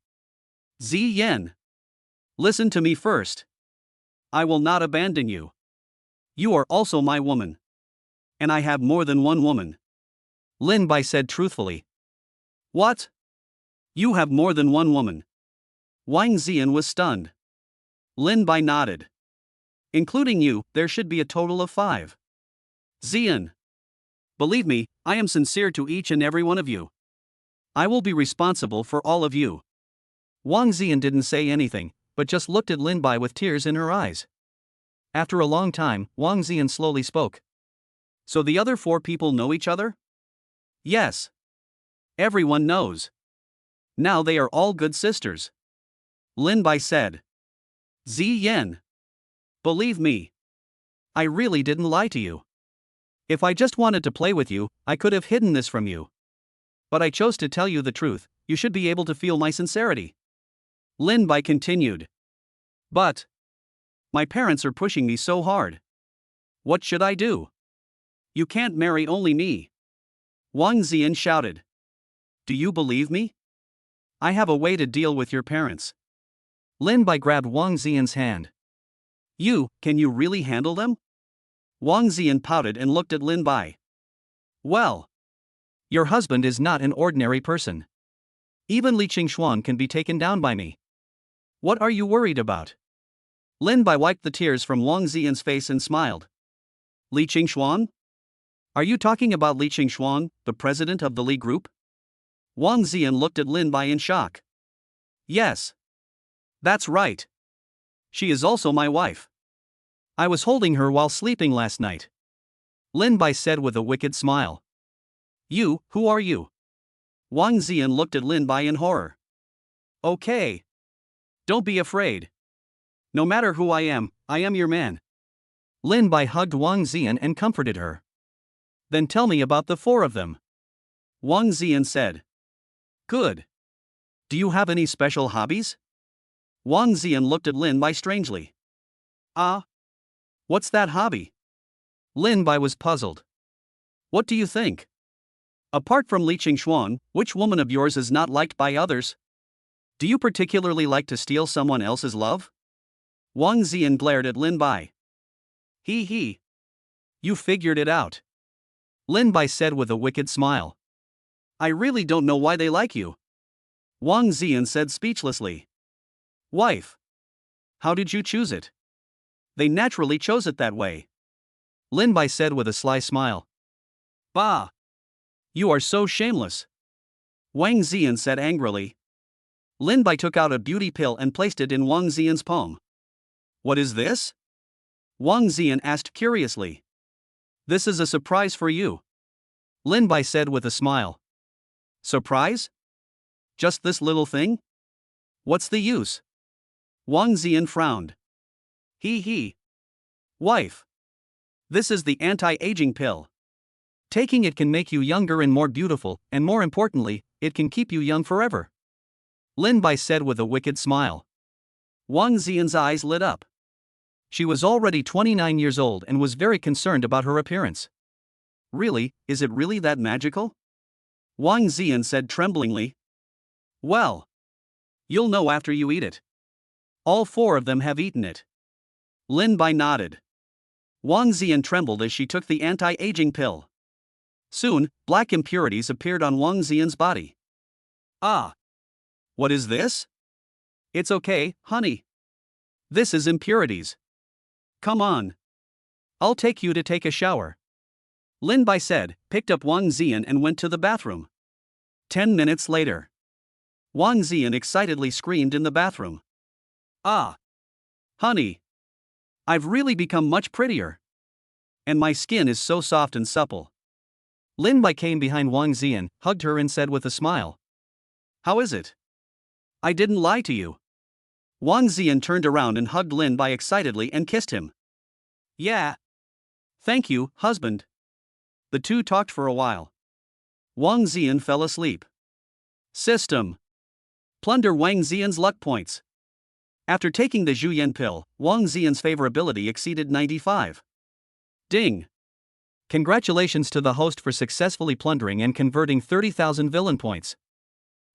Ziyan. Listen to me first. I will not abandon you. You are also my woman. And I have more than one woman. Lin Bai said truthfully. What? You have more than one woman? Wang Ziyan was stunned. Lin Bai nodded. Including you, there should be a total of 5. Ziyan. Believe me, I am sincere to each and every one of you. I will be responsible for all of you. Wang Ziyan didn't say anything, but just looked at Lin Bai with tears in her eyes. After a long time, Wang Ziyan slowly spoke. So the other 4 people know each other? Yes. Everyone knows. Now they are all good sisters. Lin Bai said. Ziyan. Believe me. I really didn't lie to you. If I just wanted to play with you, I could have hidden this from you. But I chose to tell you the truth. You should be able to feel my sincerity. Lin Bai continued. But my parents are pushing me so hard. What should I do? You can't marry only me. Wang Ziyan shouted. Do you believe me? I have a way to deal with your parents. Lin Bai grabbed Wang Ziyan's hand. Can you really handle them? Wang Ziyan pouted and looked at Lin Bai. Well, your husband is not an ordinary person. Even Li Qingxuan can be taken down by me. What are you worried about? Lin Bai wiped the tears from Wang Ziyan's face and smiled. Li Qingxuan? Are you talking about Li Qingxuan, the president of the Li Group? Wang Ziyan looked at Lin Bai in shock. Yes. That's right. She is also my wife. I was holding her while sleeping last night. Lin Bai said with a wicked smile. Who are you? Wang Ziyan looked at Lin Bai in horror. Okay. Don't be afraid. No matter who I am your man. Lin Bai hugged Wang Ziyan and comforted her. Then tell me about the 4 of them. Wang Ziyan said. Good. Do you have any special hobbies? Wang Ziyan looked at Lin Bai strangely. What's that hobby? Lin Bai was puzzled. What do you think? Apart from Li Qingxuan, which woman of yours is not liked by others? Do you particularly like to steal someone else's love? Wang Ziyan glared at Lin Bai. He. You figured it out. Lin Bai said with a wicked smile. I really don't know why they like you. Wang Ziyan said speechlessly. Wife. How did you choose it? They naturally chose it that way. Lin Bai said with a sly smile. Bah! You are so shameless. Wang Ziyan said angrily. Lin Bai took out a beauty pill and placed it in Wang Ziyan's palm. What is this? Wang Ziyan asked curiously. This is a surprise for you. Lin Bai said with a smile. Surprise? Just this little thing? What's the use? Wang Ziyan frowned. He. Wife. This is the anti-aging pill. Taking it can make you younger and more beautiful, and more importantly, it can keep you young forever. Lin Bai said with a wicked smile. Wang Ziyan's eyes lit up. She was already 29 years old and was very concerned about her appearance. Really, is it really that magical? Wang Ziyan said tremblingly. Well, you'll know after you eat it. All 4 of them have eaten it. Lin Bai nodded. Wang Ziyan trembled as she took the anti-aging pill. Soon, black impurities appeared on Wang Ziyan's body. What is this? It's okay, honey. This is impurities. Come on. I'll take you to take a shower. Lin Bai said, picked up Wang Ziyan and went to the bathroom. 10 minutes later. Wang Ziyan excitedly screamed in the bathroom. Honey. I've really become much prettier. And my skin is so soft and supple. Lin Bai came behind Wang Ziyan, hugged her and said with a smile. How is it? I didn't lie to you. Wang Ziyan turned around and hugged Lin Bai excitedly and kissed him. Yeah. Thank you, husband. The two talked for a while. Wang Ziyan fell asleep. System. Plunder Wang Ziyan's luck points. After taking the Zhuyan pill, Wang Ziyan's favorability exceeded 95. Ding. Congratulations to the host for successfully plundering and converting 30,000 villain points.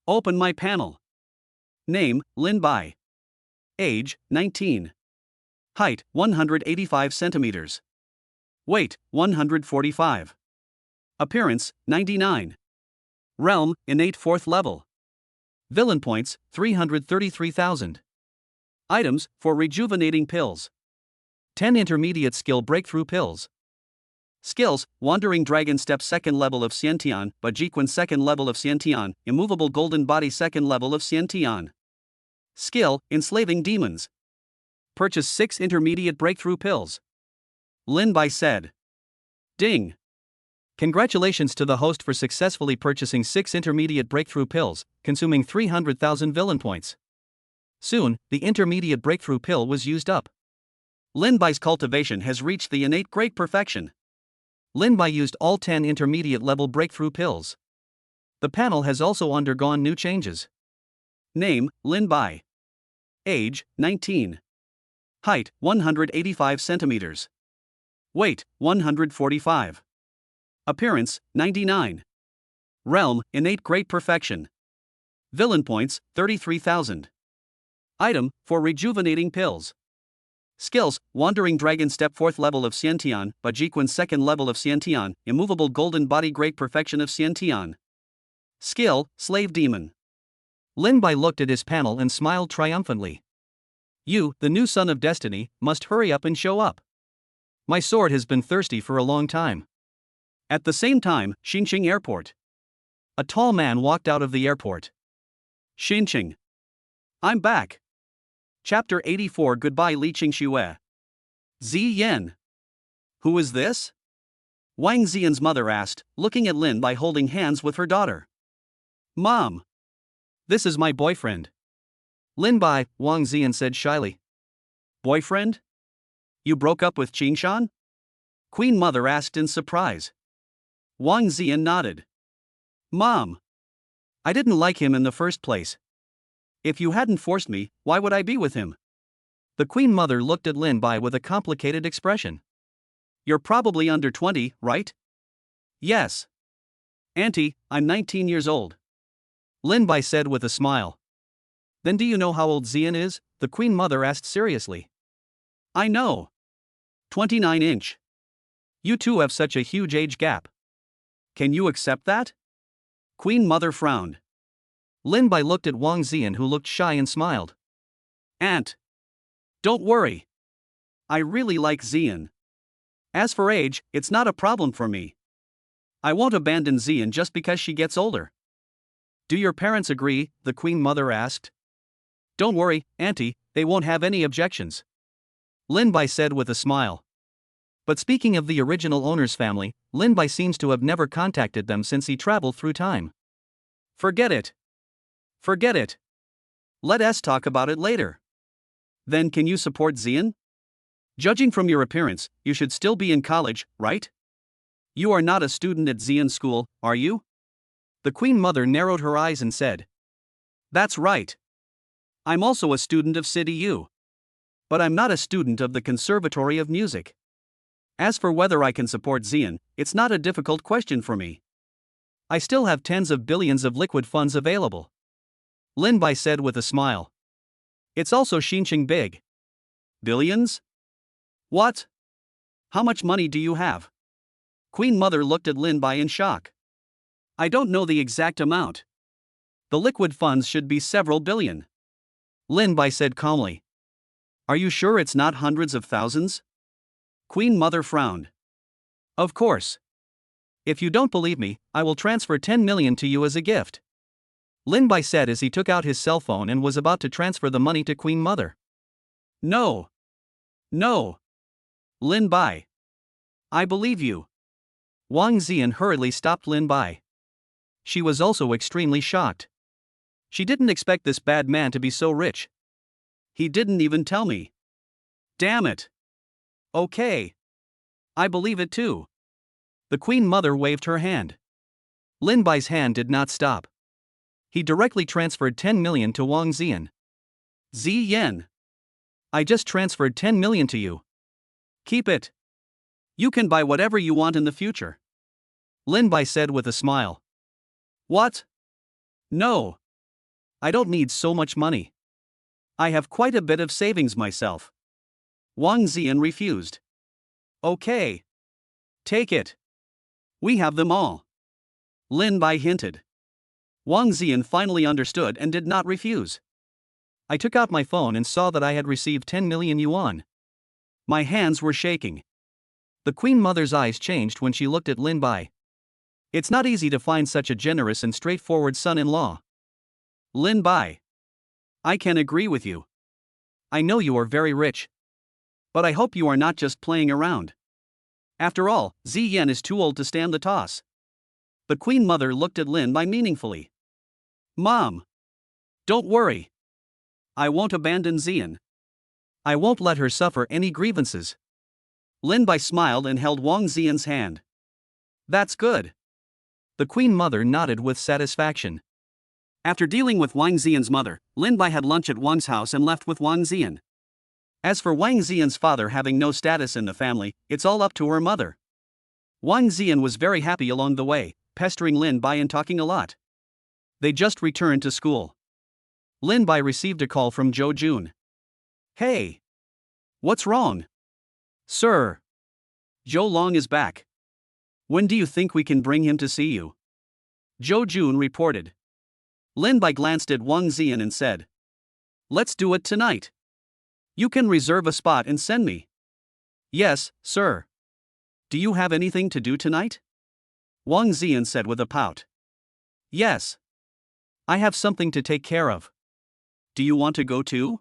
Open my panel. Name, Lin Bai. Age, 19. Height, 185 centimeters. Weight 145. Appearance 99. Realm innate 4th level. Villain points 333,000. Items for rejuvenating pills. 10 intermediate skill breakthrough pills. Skills: Wandering Dragon Step 2nd level of Xiantian, Bajiquan 2nd level of Xiantian, Immovable Golden Body 2nd level of Xiantian. Skill: Enslaving Demons. Purchase 6 intermediate breakthrough pills. Lin Bai said. Ding. Congratulations to the host for successfully purchasing 6 intermediate breakthrough pills, consuming 300,000 villain points. Soon, the intermediate breakthrough pill was used up. Lin Bai's cultivation has reached the innate great perfection. Lin Bai used all 10 intermediate level breakthrough pills. The panel has also undergone new changes. Name: Lin Bai. Age: 19. Height: 185 centimeters. Weight: 145. Appearance: 99. Realm: innate great perfection. Villain points: 33,000. Item for rejuvenating pills. Skills: Wandering Dragon Step 4th level of Xiantian, Bajiquan 2nd level of Xiantian, Immovable Golden Body Great Perfection of Xiantian. Skill: Slave Demon. Lin Bai looked at his panel and smiled triumphantly. You, the new son of destiny, must hurry up and show up. My sword has been thirsty for a long time. At the same time, Xinqing Airport. A tall man walked out of the airport. Xinqing. I'm back. Chapter 84. Goodbye Li Qingxue. Zi Yan. Who is this? Wang Ziyan's mother asked, looking at Lin Bai holding hands with her daughter. Mom. This is my boyfriend. Lin Bai, Wang Ziyan said shyly. Boyfriend? You broke up with Qingshan? Queen Mother asked in surprise. Wang Ziyan nodded. Mom. I didn't like him in the first place. If you hadn't forced me, why would I be with him? The Queen Mother looked at Lin Bai with a complicated expression. You're probably under 20, right? Yes. Auntie, I'm 19 years old. Lin Bai said with a smile. Then do you know how old Ziyan is? The Queen Mother asked seriously. I know. 29-inch. You two have such a huge age gap. Can you accept that? Queen Mother frowned. Lin Bai looked at Wang Ziyan, who looked shy and smiled. Aunt. Don't worry. I really like Ziyan. As for age, it's not a problem for me. I won't abandon Ziyan just because she gets older. Do your parents agree? The Queen Mother asked. Don't worry, Auntie, they won't have any objections. Lin Bai said with a smile. But speaking of the original owner's family, Lin Bai seems to have never contacted them since he traveled through time. Forget it. Forget it. Let us talk about it later. Then can you support Ziyan? Judging from your appearance, you should still be in college, right? You are not a student at Ziyan school, are you? The Queen Mother narrowed her eyes and said. That's right. I'm also a student of City U. But I'm not a student of the Conservatory of Music. As for whether I can support Ziyan, it's not a difficult question for me. I still have tens of billions of liquid funds available. Lin Bai said with a smile. It's also Xinqing big. Billions? What? How much money do you have? Queen Mother looked at Lin Bai in shock. I don't know the exact amount. The liquid funds should be several billion. Lin Bai said calmly. Are you sure it's not hundreds of thousands? Queen Mother frowned. Of course. If you don't believe me, I will transfer 10 million to you as a gift. Lin Bai said as he took out his cell phone and was about to transfer the money to Queen Mother. No. No. Lin Bai. I believe you. Wang Ziyan hurriedly stopped Lin Bai. She was also extremely shocked. She didn't expect this bad man to be so rich. He didn't even tell me. Damn it. Okay. I believe it too. The Queen Mother waved her hand. Lin Bai's hand did not stop. He directly transferred 10 million to Wang Ziyan. Zi Yan. I just transferred 10 million to you. Keep it. You can buy whatever you want in the future. Lin Bai said with a smile. What? No. I don't need so much money. I have quite a bit of savings myself. Wang Ziyan refused. Okay. Take it. We have them all. Lin Bai hinted. Wang Ziyan finally understood and did not refuse. I took out my phone and saw that I had received 10 million yuan. My hands were shaking. The Queen Mother's eyes changed when she looked at Lin Bai. It's not easy to find such a generous and straightforward son-in-law. Lin Bai. I can agree with you. I know you are very rich. But I hope you are not just playing around. After all, Ziyan is too old to stand the toss. The Queen Mother looked at Lin Bai meaningfully. Mom. Don't worry. I won't abandon Ziyan. I won't let her suffer any grievances. Lin Bai smiled and held Wang Ziyan's hand. That's good. The Queen Mother nodded with satisfaction. After dealing with Wang Ziyan's mother, Lin Bai had lunch at Wang's house and left with Wang Ziyan. As for Wang Ziyan's father having no status in the family, it's all up to her mother. Wang Ziyan was very happy along the way, pestering Lin Bai and talking a lot. They just returned to school. Lin Bai received a call from Zhou Jun. Hey! What's wrong? Sir! Zhou Long is back. When do you think we can bring him to see you? Zhou Jun reported. Lin Bai glanced at Wang Ziyan and said. Let's do it tonight. You can reserve a spot and send me. Yes, sir. Do you have anything to do tonight? Wang Ziyan said with a pout. Yes. I have something to take care of. Do you want to go too?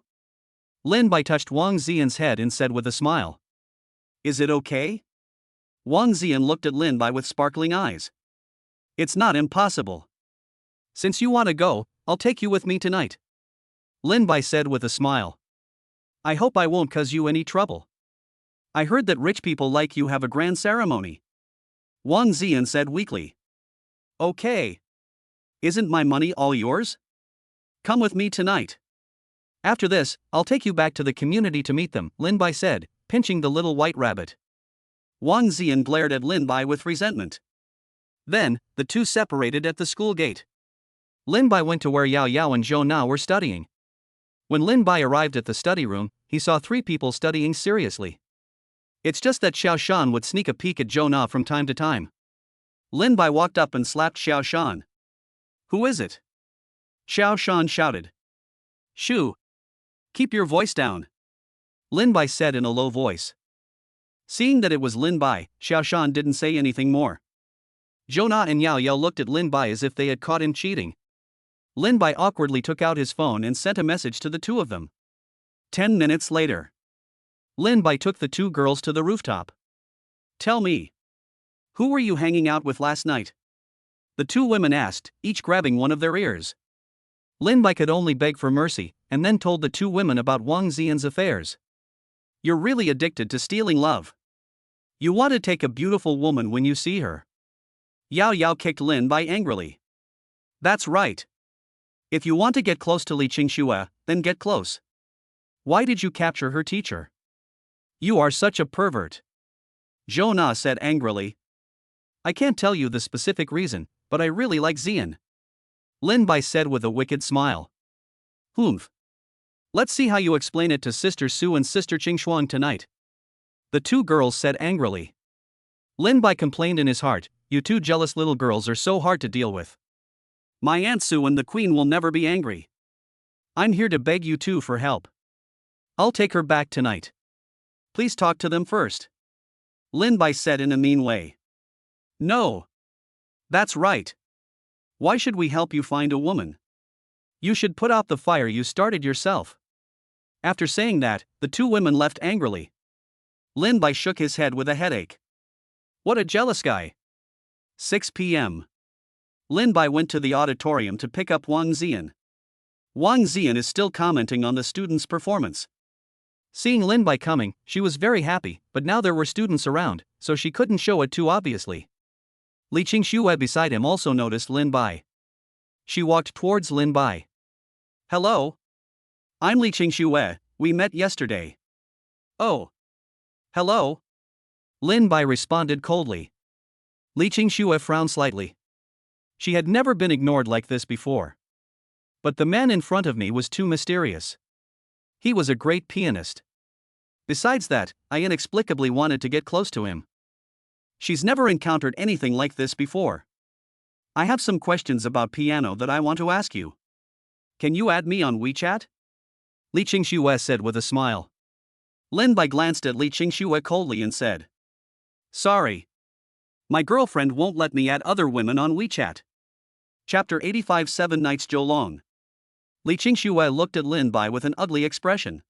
Lin Bai touched Wang Ziyan's head and said with a smile. Is it okay? Wang Ziyan looked at Lin Bai with sparkling eyes. It's not impossible. Since you want to go, I'll take you with me tonight. Lin Bai said with a smile. I hope I won't cause you any trouble. I heard that rich people like you have a grand ceremony. Wang Ziyan said weakly. Okay. Isn't my money all yours? Come with me tonight. After this, I'll take you back to the community to meet them, Lin Bai said, pinching the little white rabbit. Wang Ziyan glared at Lin Bai with resentment. Then, the two separated at the school gate. Lin Bai went to where Yao Yao and Zhou Na were studying. When Lin Bai arrived at the study room, he saw three people studying seriously. It's just that Xiao Shan would sneak a peek at Zhou Na from time to time. Lin Bai walked up and slapped Xiao Shan. Who is it? Xiao Shan shouted. Shu. Keep your voice down. Lin Bai said in a low voice. Seeing that it was Lin Bai, Xiao Shan didn't say anything more. Zhou Na and Yao Yao looked at Lin Bai as if they had caught him cheating. Lin Bai awkwardly took out his phone and sent a message to the two of them. 10 minutes later. Lin Bai took the two girls to the rooftop. Tell me. Who were you hanging out with last night? The two women asked, each grabbing one of their ears. Lin Bai could only beg for mercy, and then told the two women about Wang Ziyan's affairs. You're really addicted to stealing love. You want to take a beautiful woman when you see her. Yao Yao kicked Lin Bai angrily. That's right. If you want to get close to Li Qingxue, then get close. Why did you capture her teacher? You are such a pervert. Zhou Na said angrily. I can't tell you the specific reason, but I really like Ziyan. Lin Bai said with a wicked smile. Humph. Let's see how you explain it to Sister Su and Sister Qingxuang tonight. The two girls said angrily. Lin Bai complained in his heart, you two jealous little girls are so hard to deal with. My Aunt Su and the Queen will never be angry. I'm here to beg you two for help. I'll take her back tonight. Please talk to them first. Lin Bai said in a mean way. No. That's right. Why should we help you find a woman? You should put out the fire you started yourself. After saying that, the two women left angrily. Lin Bai shook his head with a headache. What a jealous guy. 6 p.m. Lin Bai went to the auditorium to pick up Wang Ziyan. Wang Ziyan is still commenting on the students' performance. Seeing Lin Bai coming, she was very happy, but now there were students around, so she couldn't show it too obviously. Li Qingxue beside him also noticed Lin Bai. She walked towards Lin Bai. Hello? I'm Li Qingxue, we met yesterday. Oh. Hello? Lin Bai responded coldly. Li Qingxue frowned slightly. She had never been ignored like this before. But the man in front of me was too mysterious. He was a great pianist. Besides that, I inexplicably wanted to get close to him. She's never encountered anything like this before. I have some questions about piano that I want to ask you. Can you add me on WeChat? Li Qingxue said with a smile. Lin Bai glanced at Li Qingxue coldly and said, Sorry. My girlfriend won't let me add other women on WeChat. Chapter 85 7 Nights Zhoulong. Li Qingxue looked at Lin Bai with an ugly expression.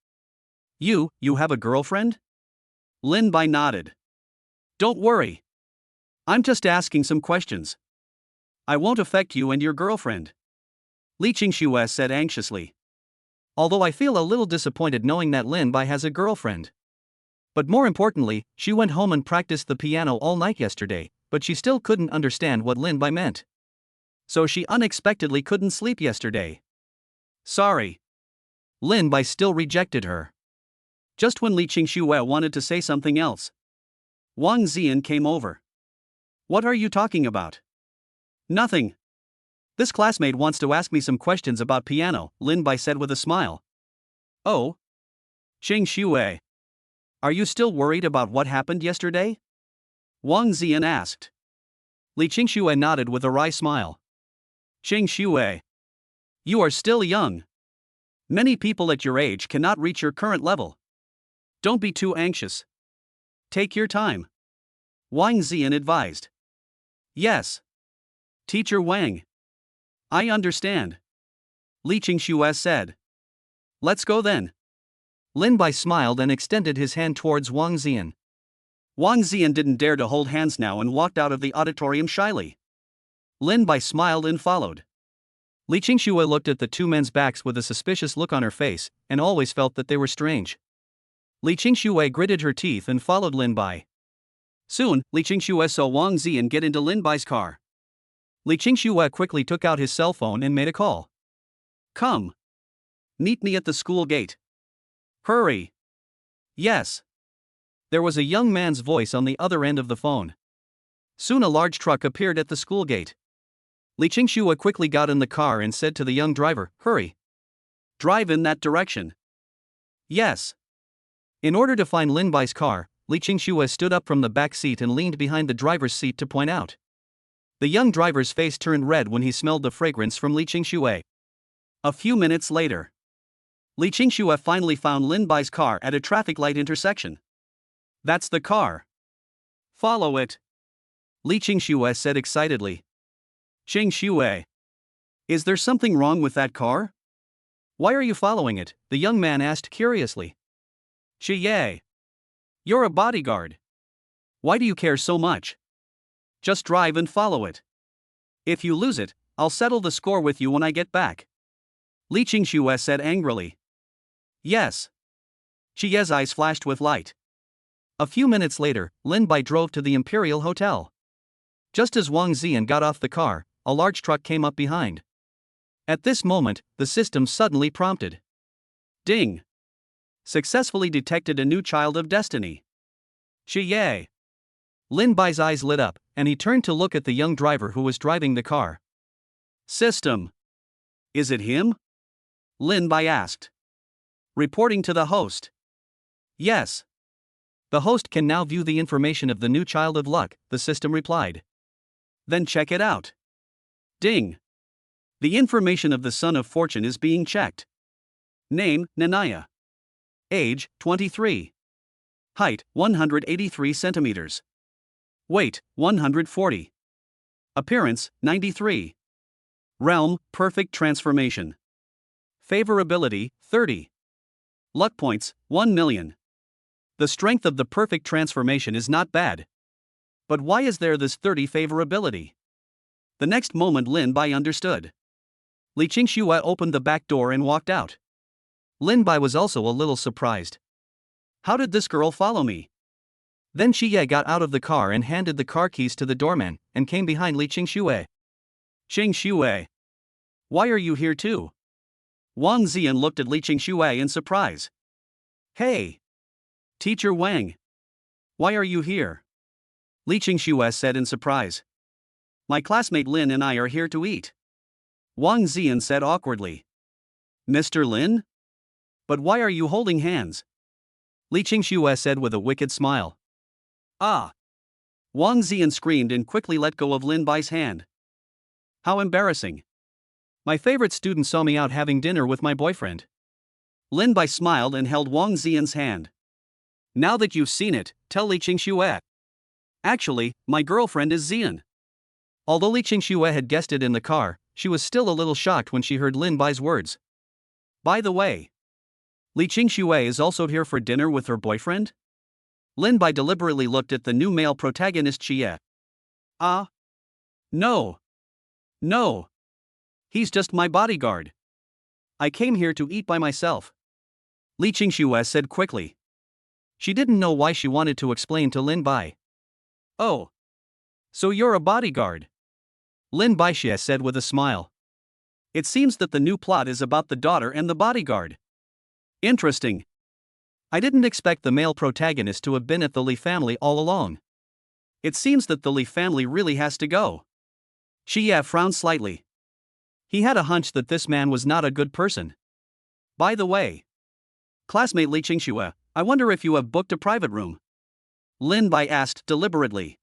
You have a girlfriend? Lin Bai nodded. Don't worry. I'm just asking some questions. I won't affect you and your girlfriend. Li Qingxue said anxiously. Although I feel a little disappointed knowing that Lin Bai has a girlfriend. But more importantly, she went home and practiced the piano all night yesterday, but she still couldn't understand what Lin Bai meant. So she unexpectedly couldn't sleep yesterday. Sorry. Lin Bai still rejected her. Just when Li Qingxue wanted to say something else, Wang Ziyan came over. What are you talking about? Nothing. This classmate wants to ask me some questions about piano, Lin Bai said with a smile. Oh? Qingxue. Are you still worried about what happened yesterday? Wang Ziyan asked. Li Qingxue nodded with a wry smile. Qingxue. You are still young. Many people at your age cannot reach your current level. Don't be too anxious. Take your time. Wang Ziyan advised. Yes. Teacher Wang. I understand. Li Qingxue said. Let's go then. Lin Bai smiled and extended his hand towards Wang Ziyan. Wang Ziyan didn't dare to hold hands now and walked out of the auditorium shyly. Lin Bai smiled and followed. Li Qingxue looked at the two men's backs with a suspicious look on her face, and always felt that they were strange. Li Qingxue gritted her teeth and followed Lin Bai. Soon, Li Qingxue saw Wang Ziyan get into Lin Bai's car. Li Qingxue quickly took out his cell phone and made a call. Come. Meet me at the school gate. Hurry. Yes. There was a young man's voice on the other end of the phone. Soon a large truck appeared at the school gate. Li Qingxue quickly got in the car and said to the young driver, Hurry. Drive in that direction. Yes. In order to find Lin Bai's car, Li Qingxue stood up from the back seat and leaned behind the driver's seat to point out. The young driver's face turned red when he smelled the fragrance from Li Qingxue. A few minutes later, Li Qingxue finally found Lin Bai's car at a traffic light intersection. That's the car. Follow it. Li Qingxue said excitedly. Qingxue. Is there something wrong with that car? Why are you following it? The young man asked curiously. Qiye. You're a bodyguard. Why do you care so much? Just drive and follow it. If you lose it, I'll settle the score with you when I get back. Li Qingxue said angrily. Yes. Qiye's eyes flashed with light. A few minutes later, Lin Bai drove to the Imperial Hotel. Just as Wang Ziyan got off the car, a large truck came up behind. At this moment, the system suddenly prompted. Ding. Successfully detected a new child of destiny. Qiye. Lin Bai's eyes lit up, and he turned to look at the young driver who was driving the car. System. Is it him? Lin Bai asked. Reporting to the host. Yes. The host can now view the information of the new child of luck, the system replied. Then check it out. Ding. The information of the son of fortune is being checked. Name, Nanaya. Age, 23. Height, 183 centimeters. Weight, 140. Appearance, 93. Realm, perfect transformation. Favorability, 30. Luck points, 1 million. The strength of the perfect transformation is not bad. But why is there this 30 favorability? The next moment Lin Bai understood. Li Qingxue opened the back door and walked out. Lin Bai was also a little surprised. How did this girl follow me? Then Qiye got out of the car and handed the car keys to the doorman, and came behind Li Qingxue. Qingxue. Why are you here too? Wang Ziyan looked at Li Qingxue in surprise. Hey! Teacher Wang. Why are you here? Li Qingxue said in surprise. My classmate Lin and I are here to eat. Wang Ziyan said awkwardly. Mr. Lin? But why are you holding hands? Li Qingxue said with a wicked smile. Ah. Wang Ziyan screamed and quickly let go of Lin Bai's hand. How embarrassing. My favorite student saw me out having dinner with my boyfriend. Lin Bai smiled and held Wang Ziyan's hand. Now that you've seen it, tell Li Qingxue. Actually, my girlfriend is Ziyan. Although Li Qingxue had guessed it in the car, she was still a little shocked when she heard Lin Bai's words. By the way, Li Qingxue is also here for dinner with her boyfriend? Lin Bai deliberately looked at the new male protagonist Xie. No. No. He's just my bodyguard. I came here to eat by myself. Li Qingxue said quickly. She didn't know why she wanted to explain to Lin Bai. Oh. So you're a bodyguard? Lin Baixie said with a smile. It seems that the new plot is about the daughter and the bodyguard. Interesting. I didn't expect the male protagonist to have been at the Li family all along. It seems that the Li family really has to go. Xie frowned slightly. He had a hunch that this man was not a good person. By the way, classmate Li Qingxue, I wonder if you have booked a private room? Lin Bai asked deliberately.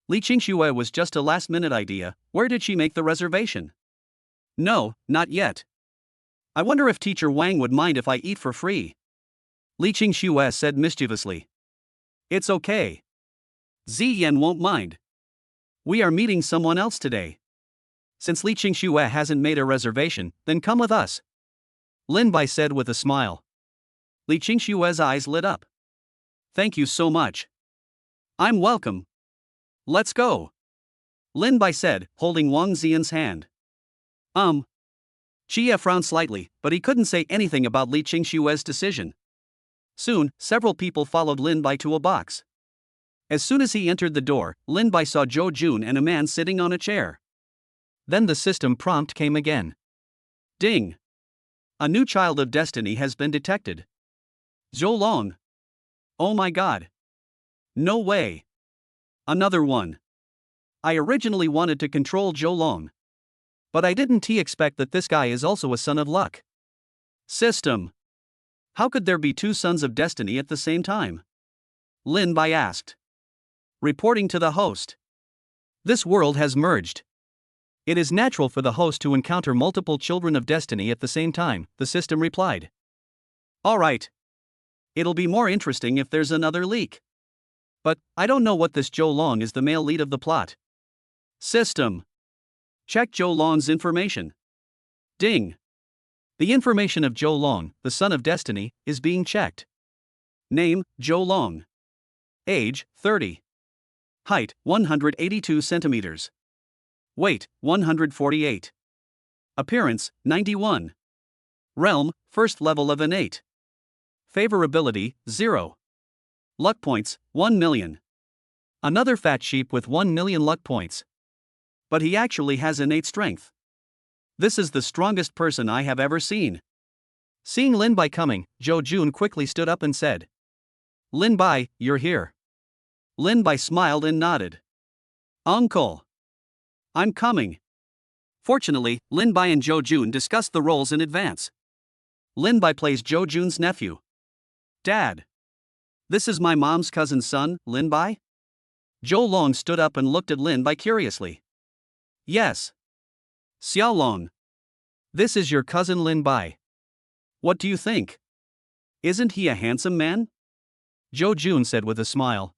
Li Qingxue was just a last-minute idea. Where did she make the reservation? No, not yet. I wonder if Teacher Wang would mind if I eat for free. Li Qingxue said mischievously. It's okay. Ziyan won't mind. We are meeting someone else today. Since Li Qingxue hasn't made a reservation, then come with us. Lin Bai said with a smile. Li Qingxue's eyes lit up. Thank you so much. I'm welcome. Let's go. Lin Bai said, holding Wang Ziyan's hand. Xie frowned slightly, but he couldn't say anything about Li Qingxue's decision. Soon, several people followed Lin Bai to a box. As soon as he entered the door, Lin Bai saw Zhou Jun and a man sitting on a chair. Then the system prompt came again. Ding! A new child of destiny has been detected. Zhou Long. Oh my god. No way. Another one. I originally wanted to control Zhou Long. But I didn't expect that this guy is also a son of luck. System. How could there be two sons of destiny at the same time? Lin Bai asked. Reporting to the host. This world has merged. It is natural for the host to encounter multiple children of destiny at the same time, the system replied. Alright. It'll be more interesting if there's another leak. But, I don't know what this Zhou Long is the male lead of the plot. System. Check Zhou Long's information. Ding. The information of Zhou Long, the son of destiny, is being checked. Name, Zhou Long. Age, 30. Height, 182 centimeters. Weight, 148. Appearance, 91. Realm, first level of innate. Favorability, 0. Luck points, 1 million. Another fat sheep with 1 million luck points. But he actually has innate strength. This is the strongest person I have ever seen. Seeing Lin Bai coming, Zhou Jun quickly stood up and said. Lin Bai, you're here. Lin Bai smiled and nodded. Uncle. I'm coming. Fortunately, Lin Bai and Zhou Jun discussed the roles in advance. Lin Bai plays Zhou Jun's nephew. Dad. This is my mom's cousin's son, Lin Bai? Zhou Long stood up and looked at Lin Bai curiously. Yes. Xiao Long. This is your cousin Lin Bai. What do you think? Isn't he a handsome man? Zhou Jun said with a smile.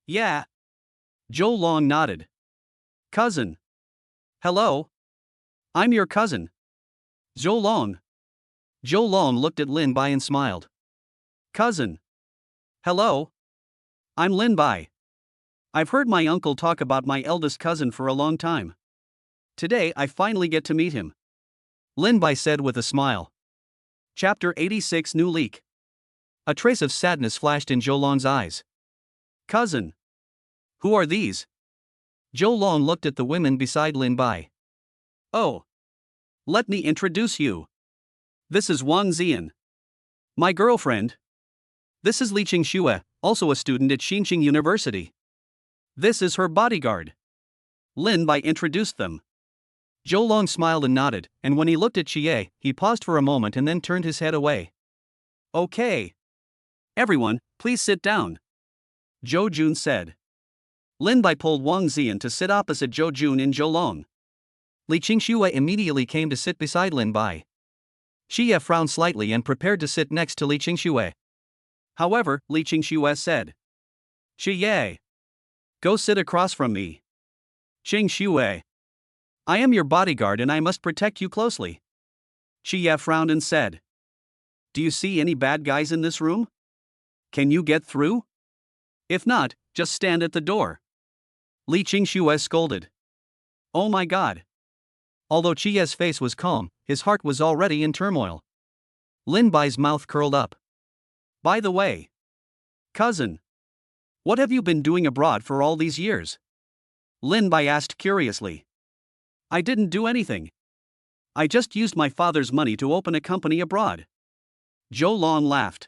Yeah. Zhou Long nodded. Cousin. Hello. I'm your cousin. Zhou Long. Zhou Long looked at Lin Bai and smiled. Cousin. Hello. I'm Lin Bai. I've heard my uncle talk about my eldest cousin for a long time. Today I finally get to meet him. Lin Bai said with a smile. Chapter 86 New Leak. A trace of sadness flashed in Zhou Long's eyes. Cousin. Who are these? Zhou Long looked at the women beside Lin Bai. Oh. Let me introduce you. This is Wang Ziyan. My girlfriend. This is Li Qingxue, also a student at Xinqing University. This is her bodyguard. Lin Bai introduced them. Zhou Long smiled and nodded, and when he looked at Xie, he paused for a moment and then turned his head away. Okay. Everyone, please sit down. Zhou Jun said. Lin Bai pulled Wang Ziyan to sit opposite Zhou Jun and Zhou Long. Li Qingxue immediately came to sit beside Lin Bai. Xie frowned slightly and prepared to sit next to Li Qingxue. However, Li Qingxue said, "Xie, go sit across from me. Qingxue, I am your bodyguard and I must protect you closely." Xie frowned and said, "Do you see any bad guys in this room? Can you get through? If not, just stand at the door." Li Qingxue scolded. "Oh my god." Although Xie's face was calm, his heart was already in turmoil. Lin Bai's mouth curled up. "By the way, cousin, what have you been doing abroad for all these years?" Lin Bai asked curiously. "I didn't do anything. I just used my father's money to open a company abroad." Zhou Long laughed.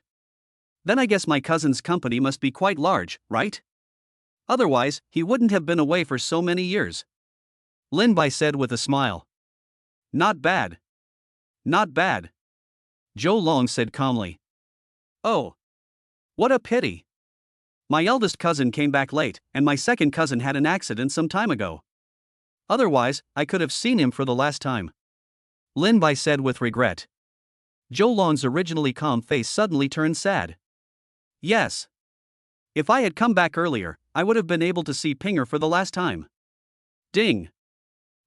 "Then I guess my cousin's company must be quite large, right? Otherwise, he wouldn't have been away for so many years." Lin Bai said with a smile. "Not bad. Not bad." Zhou Long said calmly. "Oh. What a pity. My eldest cousin came back late, and my second cousin had an accident some time ago. Otherwise, I could have seen him for the last time." Lin Bai said with regret. Zhou Long's originally calm face suddenly turned sad. "Yes. If I had come back earlier, I would have been able to see Pinger for the last time." Ding!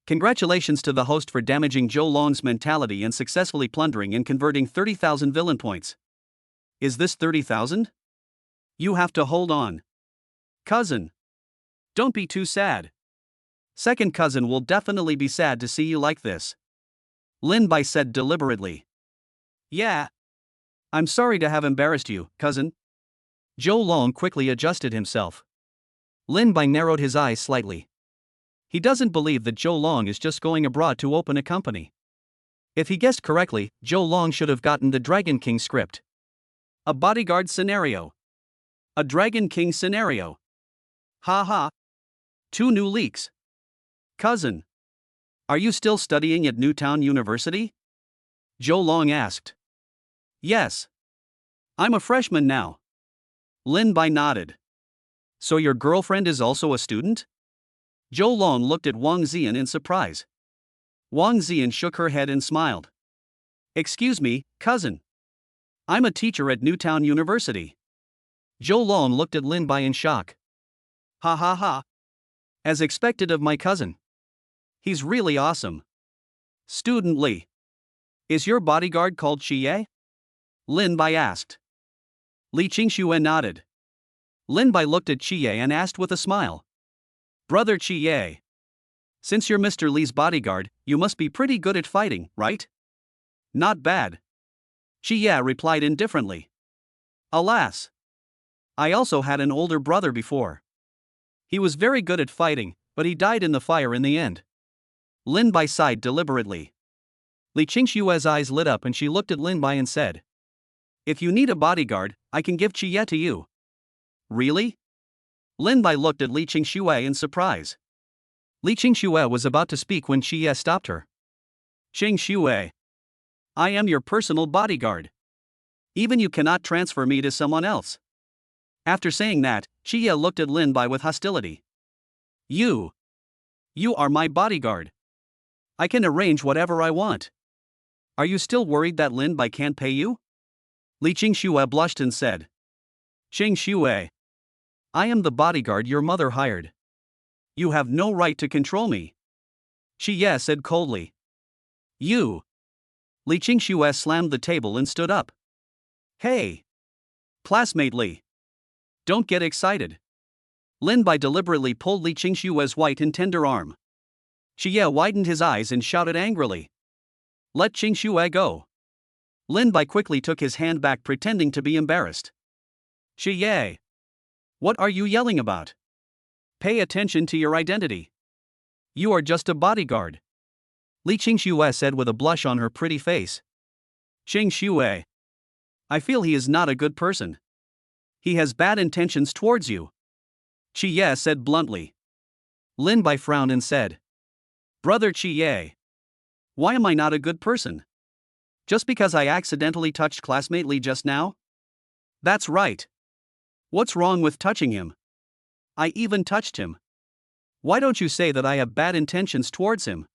Congratulations to the host for damaging Zhou Long's mentality and successfully plundering and converting 30,000 villain points. Is this 30,000? You have to hold on. Cousin. Don't be too sad. Second cousin will definitely be sad to see you like this. Lin Bai said deliberately. "Yeah. I'm sorry to have embarrassed you, cousin." Zhou Long quickly adjusted himself. Lin Bai narrowed his eyes slightly. He doesn't believe that Zhou Long is just going abroad to open a company. If he guessed correctly, Zhou Long should have gotten the Dragon King script. A bodyguard scenario. A Dragon King scenario. Ha ha. 2 new leaks. Cousin. Are you still studying at Newtown University? Zhou Long asked. Yes. I'm a freshman now. Lin Bai nodded. So your girlfriend is also a student? Zhou Long looked at Wang Ziyan in surprise. Wang Ziyan shook her head and smiled. Excuse me, cousin. I'm a teacher at Newtown University. Zhou Long looked at Lin Bai in shock. Ha ha ha. As expected of my cousin. He's really awesome. Student Li. Is your bodyguard called Xie? Lin Bai asked. Li Qingxue nodded. Lin Bai looked at Xie and asked with a smile. Brother Xie. Since you're Mr. Li's bodyguard, you must be pretty good at fighting, right? Not bad. Xie replied indifferently. Alas. I also had an older brother before. He was very good at fighting, but he died in the fire in the end. Lin Bai sighed deliberately. Li Qingxue's eyes lit up and she looked at Lin Bai and said. If you need a bodyguard, I can give Xie to you. Really? Lin Bai looked at Li Qingxue in surprise. Li Qingxue was about to speak when Xie stopped her. Qingxue. I am your personal bodyguard. Even you cannot transfer me to someone else. After saying that, Xie looked at Lin Bai with hostility. You are my bodyguard. I can arrange whatever I want. Are you still worried that Lin Bai can't pay you? Li Qingxue blushed and said. Qingxue. I am the bodyguard your mother hired. You have no right to control me. Xie said coldly. You. Li Qingxue slammed the table and stood up. Hey. Classmate Li. Don't get excited. Lin Bai deliberately pulled Li Qingxue's white and tender arm. Xie widened his eyes and shouted angrily. Let Qingxue go. Lin Bai quickly took his hand back pretending to be embarrassed. Xie. What are you yelling about? Pay attention to your identity. You are just a bodyguard. Li Qingxue said with a blush on her pretty face. Qingxue. I feel he is not a good person. He has bad intentions towards you. Xie said bluntly. Lin Bai frowned and said. Brother Xie. Why am I not a good person? Just because I accidentally touched classmate Li just now? That's right. What's wrong with touching him? I even touched him. Why don't you say that I have bad intentions towards him?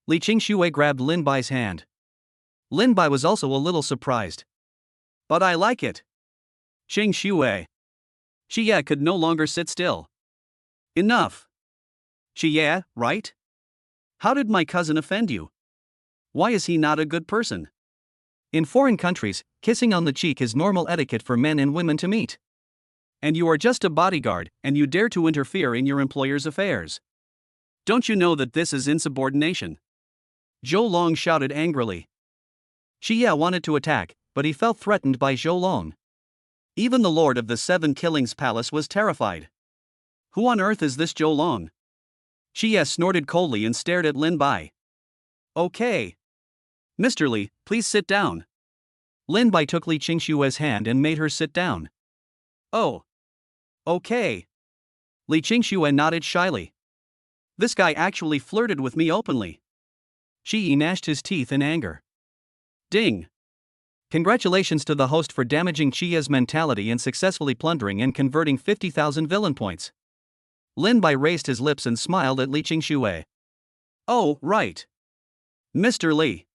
Li Qingxue grabbed Lin Bai's hand. Lin Bai was also a little surprised. But I like it. Qingxue. Xie could no longer sit still. Enough. Xie, right? How did my cousin offend you? Why is he not a good person? In foreign countries, kissing on the cheek is normal etiquette for men and women to meet. And you are just a bodyguard, and you dare to interfere in your employer's affairs. Don't you know that this is insubordination? Zhou Long shouted angrily. Xie wanted to attack, but he felt threatened by Zhou Long. Even the Lord of the Seven Killings Palace was terrified. Who on earth is this Zhou Long? Xie snorted coldly and stared at Lin Bai. Okay. Mr. Li, please sit down. Lin Bai took Li Qingxue's hand and made her sit down. Oh. Okay. Li Qingxue nodded shyly. This guy actually flirted with me openly. Shi gnashed his teeth in anger. Ding. Congratulations to the host for damaging Xie's mentality and successfully plundering and converting 50,000 villain points. Lin Bai raised his lips and smiled at Li Qingxue. Oh, right. Mr. Li.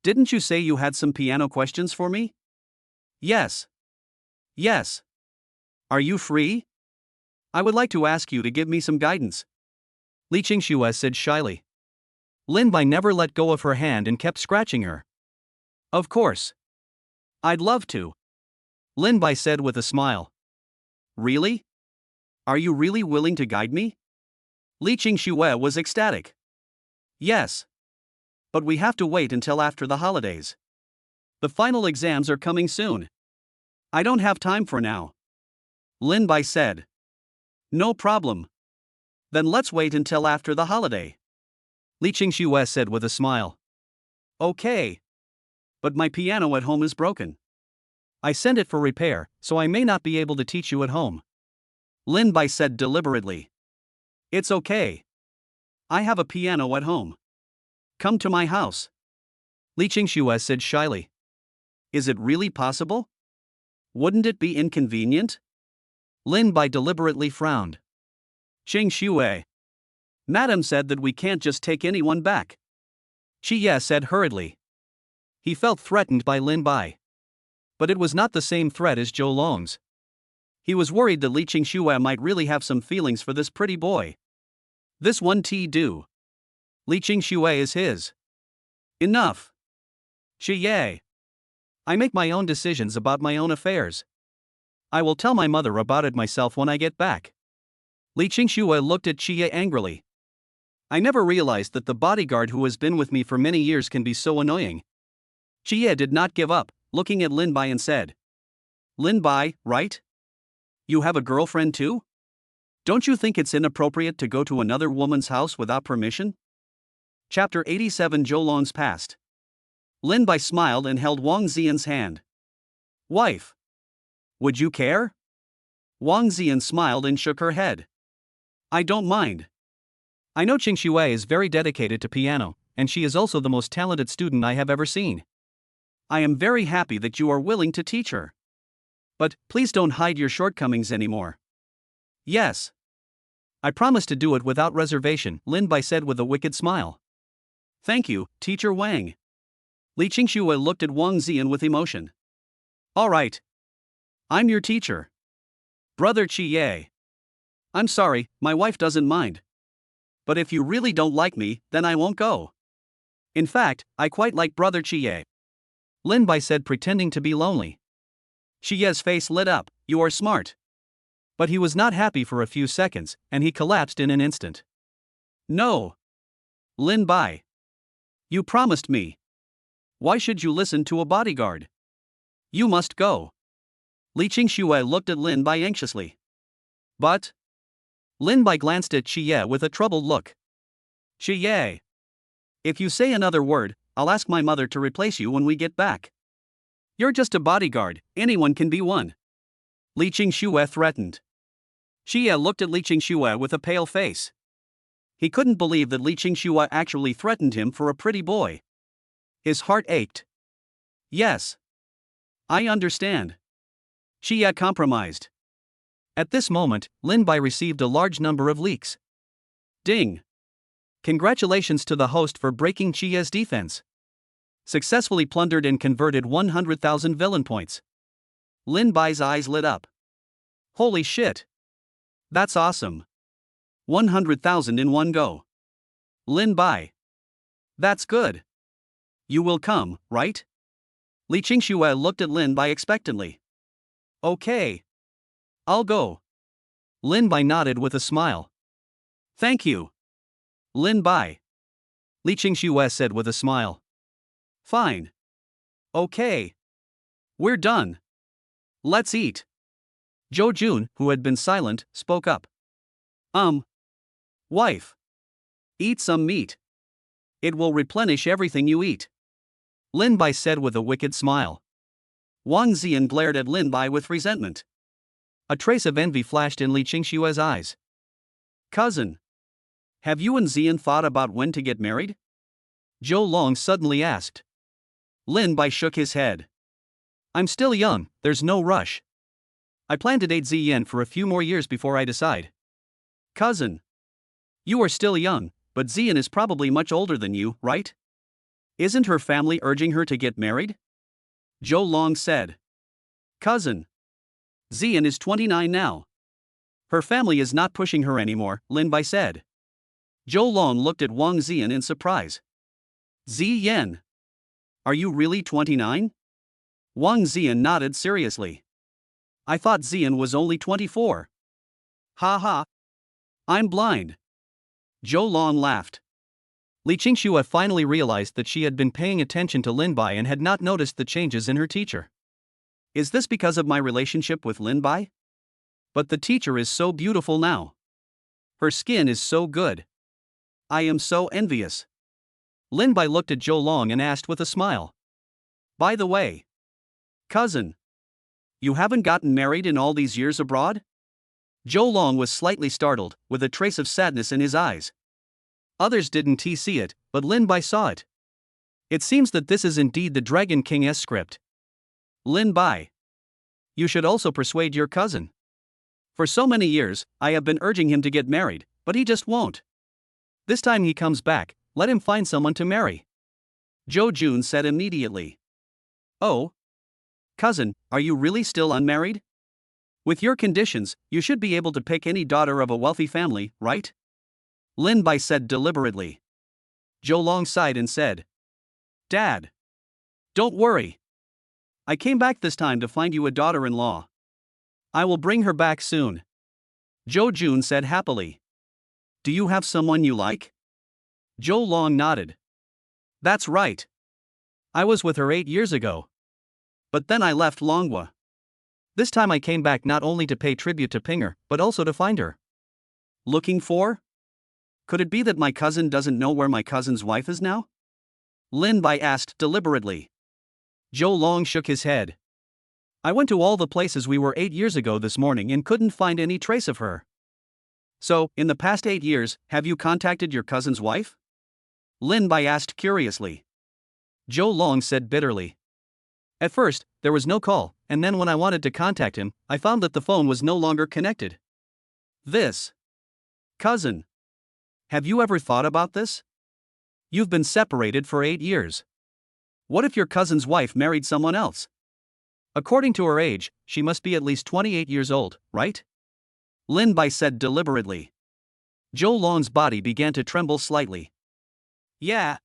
Didn't you say you had some piano questions for me? Yes. Yes. Are you free? I would like to ask you to give me some guidance. Li Qingxue said shyly. Lin Bai never let go of her hand and kept scratching her. Of course. I'd love to. Lin Bai said with a smile. Really? Are you really willing to guide me? Li Qingxue was ecstatic. Yes. But we have to wait until after the holidays. The final exams are coming soon. I don't have time for now. Lin Bai said. No problem. Then let's wait until after the holiday. Li Qingxue said with a smile. Okay. But my piano at home is broken. I sent it for repair, so I may not be able to teach you at home. Lin Bai said deliberately. It's okay. I have a piano at home. Come to my house. Li Qingxue said shyly. Is it really possible? Wouldn't it be inconvenient? Lin Bai deliberately frowned. Qingxue. Madam said that we can't just take anyone back. Xie said hurriedly. He felt threatened by Lin Bai. But it was not the same threat as Zhou Long's. He was worried that Li Qingxue might really have some feelings for this pretty boy. This one do. Li Qingxue is his. Enough. Xie. I make my own decisions about my own affairs. I will tell my mother about it myself when I get back. Li Qingxue looked at Xie angrily. I never realized that the bodyguard who has been with me for many years can be so annoying. Xie did not give up, looking at Lin Bai and said. Lin Bai, right? You have a girlfriend too? Don't you think it's inappropriate to go to another woman's house without permission? Chapter 87 Zhou Long's Past. Lin Bai smiled and held Wang Xian's hand. Wife. Would you care? Wang Xian smiled and shook her head. I don't mind. I know Qingxue is very dedicated to piano, and she is also the most talented student I have ever seen. I am very happy that you are willing to teach her. But please don't hide your shortcomings anymore. Yes. I promise to do it without reservation, Lin Bai said with a wicked smile. Thank you, Teacher Wang. Li Qingxue looked at Wang Xian with emotion. All right. I'm your teacher. Brother Xie. I'm sorry, my wife doesn't mind. But if you really don't like me, then I won't go. In fact, I quite like Brother Xie. Lin Bai said, pretending to be lonely. Xie's face lit up. You are smart. But he was not happy for a few seconds, and he collapsed in an instant. No. Lin Bai. You promised me. Why should you listen to a bodyguard? You must go. Li Qingxue looked at Lin Bai anxiously. But? Lin Bai glanced at Xie with a troubled look. Xie. If you say another word, I'll ask my mother to replace you when we get back. You're just a bodyguard, anyone can be one. Li Qingxue threatened. Xie looked at Li Qingxue with a pale face. He couldn't believe that Li Qingxue actually threatened him for a pretty boy. His heart ached. Yes. I understand. Xie compromised. At this moment, Lin Bai received a large number of leaks. Ding! Congratulations to the host for breaking Chia's defense. Successfully plundered and converted 100,000 villain points. Lin Bai's eyes lit up. Holy shit! That's awesome. 100,000 in one go. Lin Bai. That's good. You will come, right? Li Qingxue looked at Lin Bai expectantly. Okay. I'll go. Lin Bai nodded with a smile. Thank you. Lin Bai. Li Qingxue said with a smile. Fine. Okay. We're done. Let's eat. Zhou Jun, who had been silent, spoke up. Wife. Eat some meat. It will replenish everything you eat. Lin Bai said with a wicked smile. Wang Ziyan glared at Lin Bai with resentment. A trace of envy flashed in Li Qingxue's eyes. Cousin. Have you and Ziyan thought about when to get married? Zhou Long suddenly asked. Lin Bai shook his head. I'm still young, there's no rush. I plan to date Ziyan for a few more years before I decide. Cousin. You are still young, but Ziyan is probably much older than you, right? Isn't her family urging her to get married? Zhou Long said. Cousin. Ziyan is 29 now. Her family is not pushing her anymore, Lin Bai said. Zhou Long looked at Wang Ziyan in surprise. Ziyan. Are you really 29? Wang Ziyan nodded seriously. I thought Ziyan was only 24. Ha ha. I'm blind. Zhou Long laughed. Li Qingxue finally realized that she had been paying attention to Lin Bai and had not noticed the changes in her teacher. Is this because of my relationship with Lin Bai? But the teacher is so beautiful now. Her skin is so good. I am so envious. Lin Bai looked at Zhou Long and asked with a smile. By the way, cousin, you haven't gotten married in all these years abroad? Zhou Long was slightly startled, with a trace of sadness in his eyes. Others didn't see it, but Lin Bai saw it. It seems that this is indeed the Dragon King's script. Lin Bai. You should also persuade your cousin. For so many years, I have been urging him to get married, but he just won't. This time he comes back, let him find someone to marry. Zhou Jun said immediately. Oh? Cousin, are you really still unmarried? With your conditions, you should be able to pick any daughter of a wealthy family, right? Lin Bai said deliberately. Zhou Long sighed and said. Dad. Don't worry. I came back this time to find you a daughter-in-law. I will bring her back soon. Zhou Jun said happily. Do you have someone you like? Zhou Long nodded. That's right. I was with her 8 years ago. But then I left Longhua. This time I came back not only to pay tribute to Pinger, but also to find her. Looking for? Could it be that my cousin doesn't know where my cousin's wife is now? Lin Bai asked deliberately. Zhou Long shook his head. I went to all the places we were 8 years ago this morning and couldn't find any trace of her. So, in the past 8 years, have you contacted your cousin's wife? Lin Bai asked curiously. Zhou Long said bitterly. At first, there was no call, and then when I wanted to contact him, I found that the phone was no longer connected. This. Cousin. Have you ever thought about this? You've been separated for 8 years. What if your cousin's wife married someone else? According to her age, she must be at least 28 years old, right? Lin Bai said deliberately. Zhou Long's body began to tremble slightly. Yeah.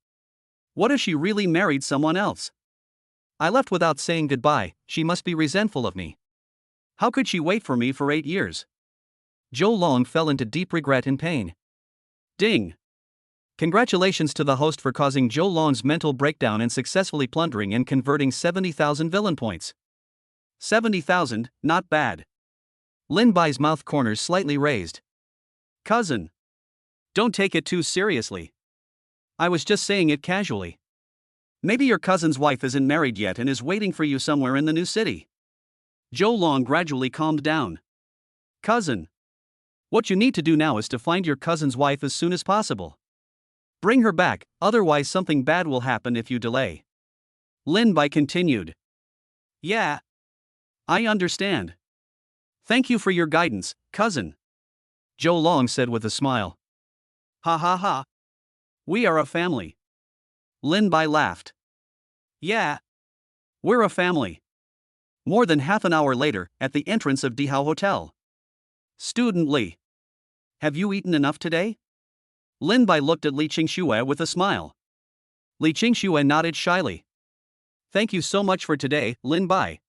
What if she really married someone else? I left without saying goodbye, she must be resentful of me. How could she wait for me for 8 years? Zhou Long fell into deep regret and pain. Ding! Congratulations to the host for causing Zhou Long's mental breakdown and successfully plundering and converting 70,000 villain points. 70,000, not bad. Lin Bai's mouth corners slightly raised. Cousin. Don't take it too seriously. I was just saying it casually. Maybe your cousin's wife isn't married yet and is waiting for you somewhere in the new city. Zhou Long gradually calmed down. Cousin. What you need to do now is to find your cousin's wife as soon as possible. Bring her back, otherwise something bad will happen if you delay. Lin Bai continued. Yeah. I understand. Thank you for your guidance, cousin. Zhou Long said with a smile. Ha ha ha. We are a family. Lin Bai laughed. Yeah. We're a family. More than half an hour later, at the entrance of Dihao Hotel. Student Li. Have you eaten enough today? Lin Bai looked at Li Qingxue with a smile. Li Qingxue nodded shyly. Thank you so much for today, Lin Bai.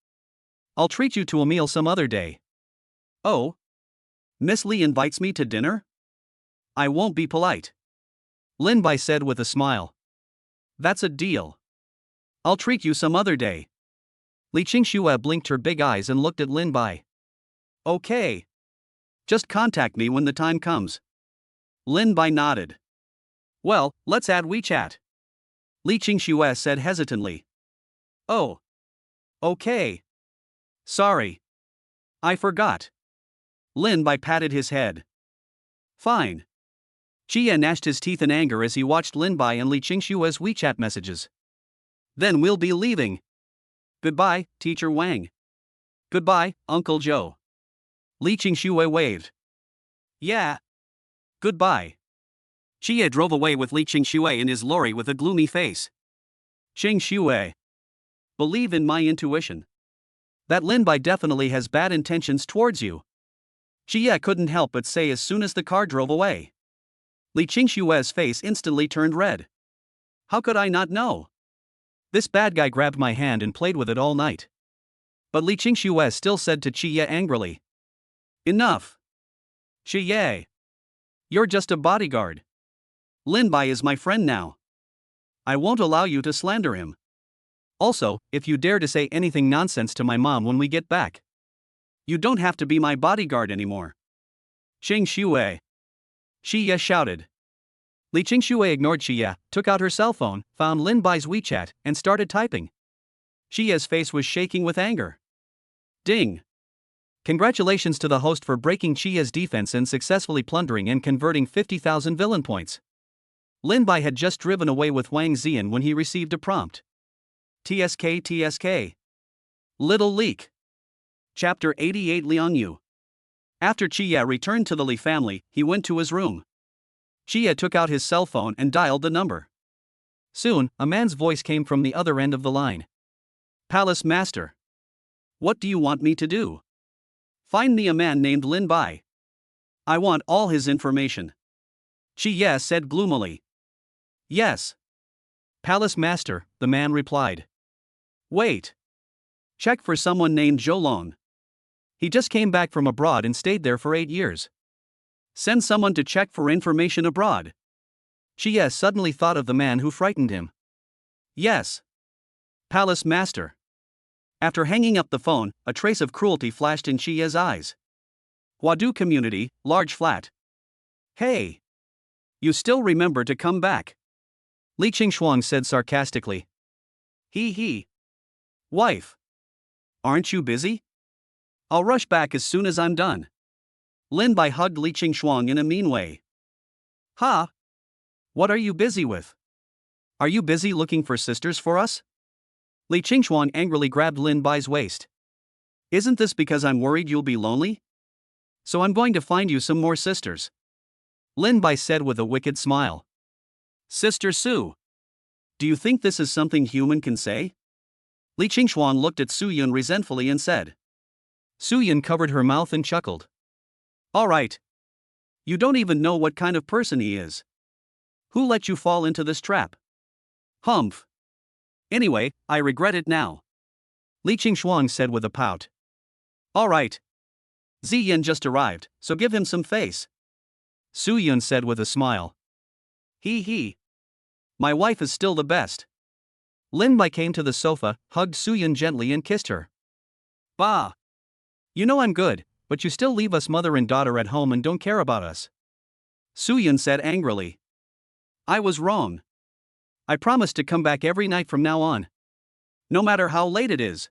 I'll treat you to a meal some other day. Oh? Miss Li invites me to dinner? I won't be polite. Lin Bai said with a smile. That's a deal. I'll treat you some other day. Li Qingxue blinked her big eyes and looked at Lin Bai. Okay. Just contact me when the time comes. Lin Bai nodded. Well, let's add WeChat. Li Qingxue said hesitantly. Oh. Okay. Sorry. I forgot. Lin Bai patted his head. Fine. Jie gnashed his teeth in anger as he watched Lin Bai and Li Qingxue's WeChat messages. Then we'll be leaving. Goodbye, Teacher Wang. Goodbye, Uncle Joe. Li Qingxue waved. Yeah. Goodbye. Jie drove away with Li Qingxue in his lorry with a gloomy face. Qingxue. Believe in my intuition. That Lin Bai definitely has bad intentions towards you. Jie couldn't help but say as soon as the car drove away. Li Qingxue's face instantly turned red. How could I not know? This bad guy grabbed my hand and played with it all night. But Li Qingxue still said to Jie angrily. Enough. Jie. You're just a bodyguard. Lin Bai is my friend now. I won't allow you to slander him. Also, if you dare to say anything nonsense to my mom when we get back, you don't have to be my bodyguard anymore. Qingxue. Jie shouted. Li Qingxue ignored Jie, took out her cell phone, found Lin Bai's WeChat, and started typing. Jie's face was shaking with anger. Ding. Congratulations to the host for breaking Jie's defense and successfully plundering and converting 50,000 villain points. Lin Bai had just driven away with Wang Ziyan when he received a prompt. TSK. Little Leak. Chapter 88 Liang Yu. After Jie returned to the Li family, he went to his room. Jie took out his cell phone and dialed the number. Soon, a man's voice came from the other end of the line. Palace Master. What do you want me to do? Find me a man named Lin Bai. I want all his information. Jie said gloomily. Yes. Palace Master, the man replied. Wait. Check for someone named Zhou Long. He just came back from abroad and stayed there for 8 years. Send someone to check for information abroad. Jie suddenly thought of the man who frightened him. Yes. Palace Master. After hanging up the phone, a trace of cruelty flashed in Jie's eyes. Huadu Community, large flat. Hey. You still remember to come back. Li Qingxuang said sarcastically. He. Wife. Aren't you busy? I'll rush back as soon as I'm done. Lin Bai hugged Li Qingxuang in a mean way. Ha! What are you busy with? Are you busy looking for sisters for us? Li Qingxuang angrily grabbed Lin Bai's waist. Isn't this because I'm worried you'll be lonely? So I'm going to find you some more sisters. Lin Bai said with a wicked smile. Sister Su. Do you think this is something human can say? Li Qingxuang looked at Su Yun resentfully and said. Su Yun covered her mouth and chuckled. All right. You don't even know what kind of person he is. Who let you fall into this trap? Humph. Anyway, I regret it now. Li Qingxuang said with a pout. All right. Ziyan just arrived, so give him some face. Su Yun said with a smile. He. My wife is still the best. Lin Bai came to the sofa, hugged Su Yun gently and kissed her. Bah. You know I'm good, but you still leave us mother and daughter at home and don't care about us. Su Yun said angrily. I was wrong. I promise to come back every night from now on. No matter how late it is.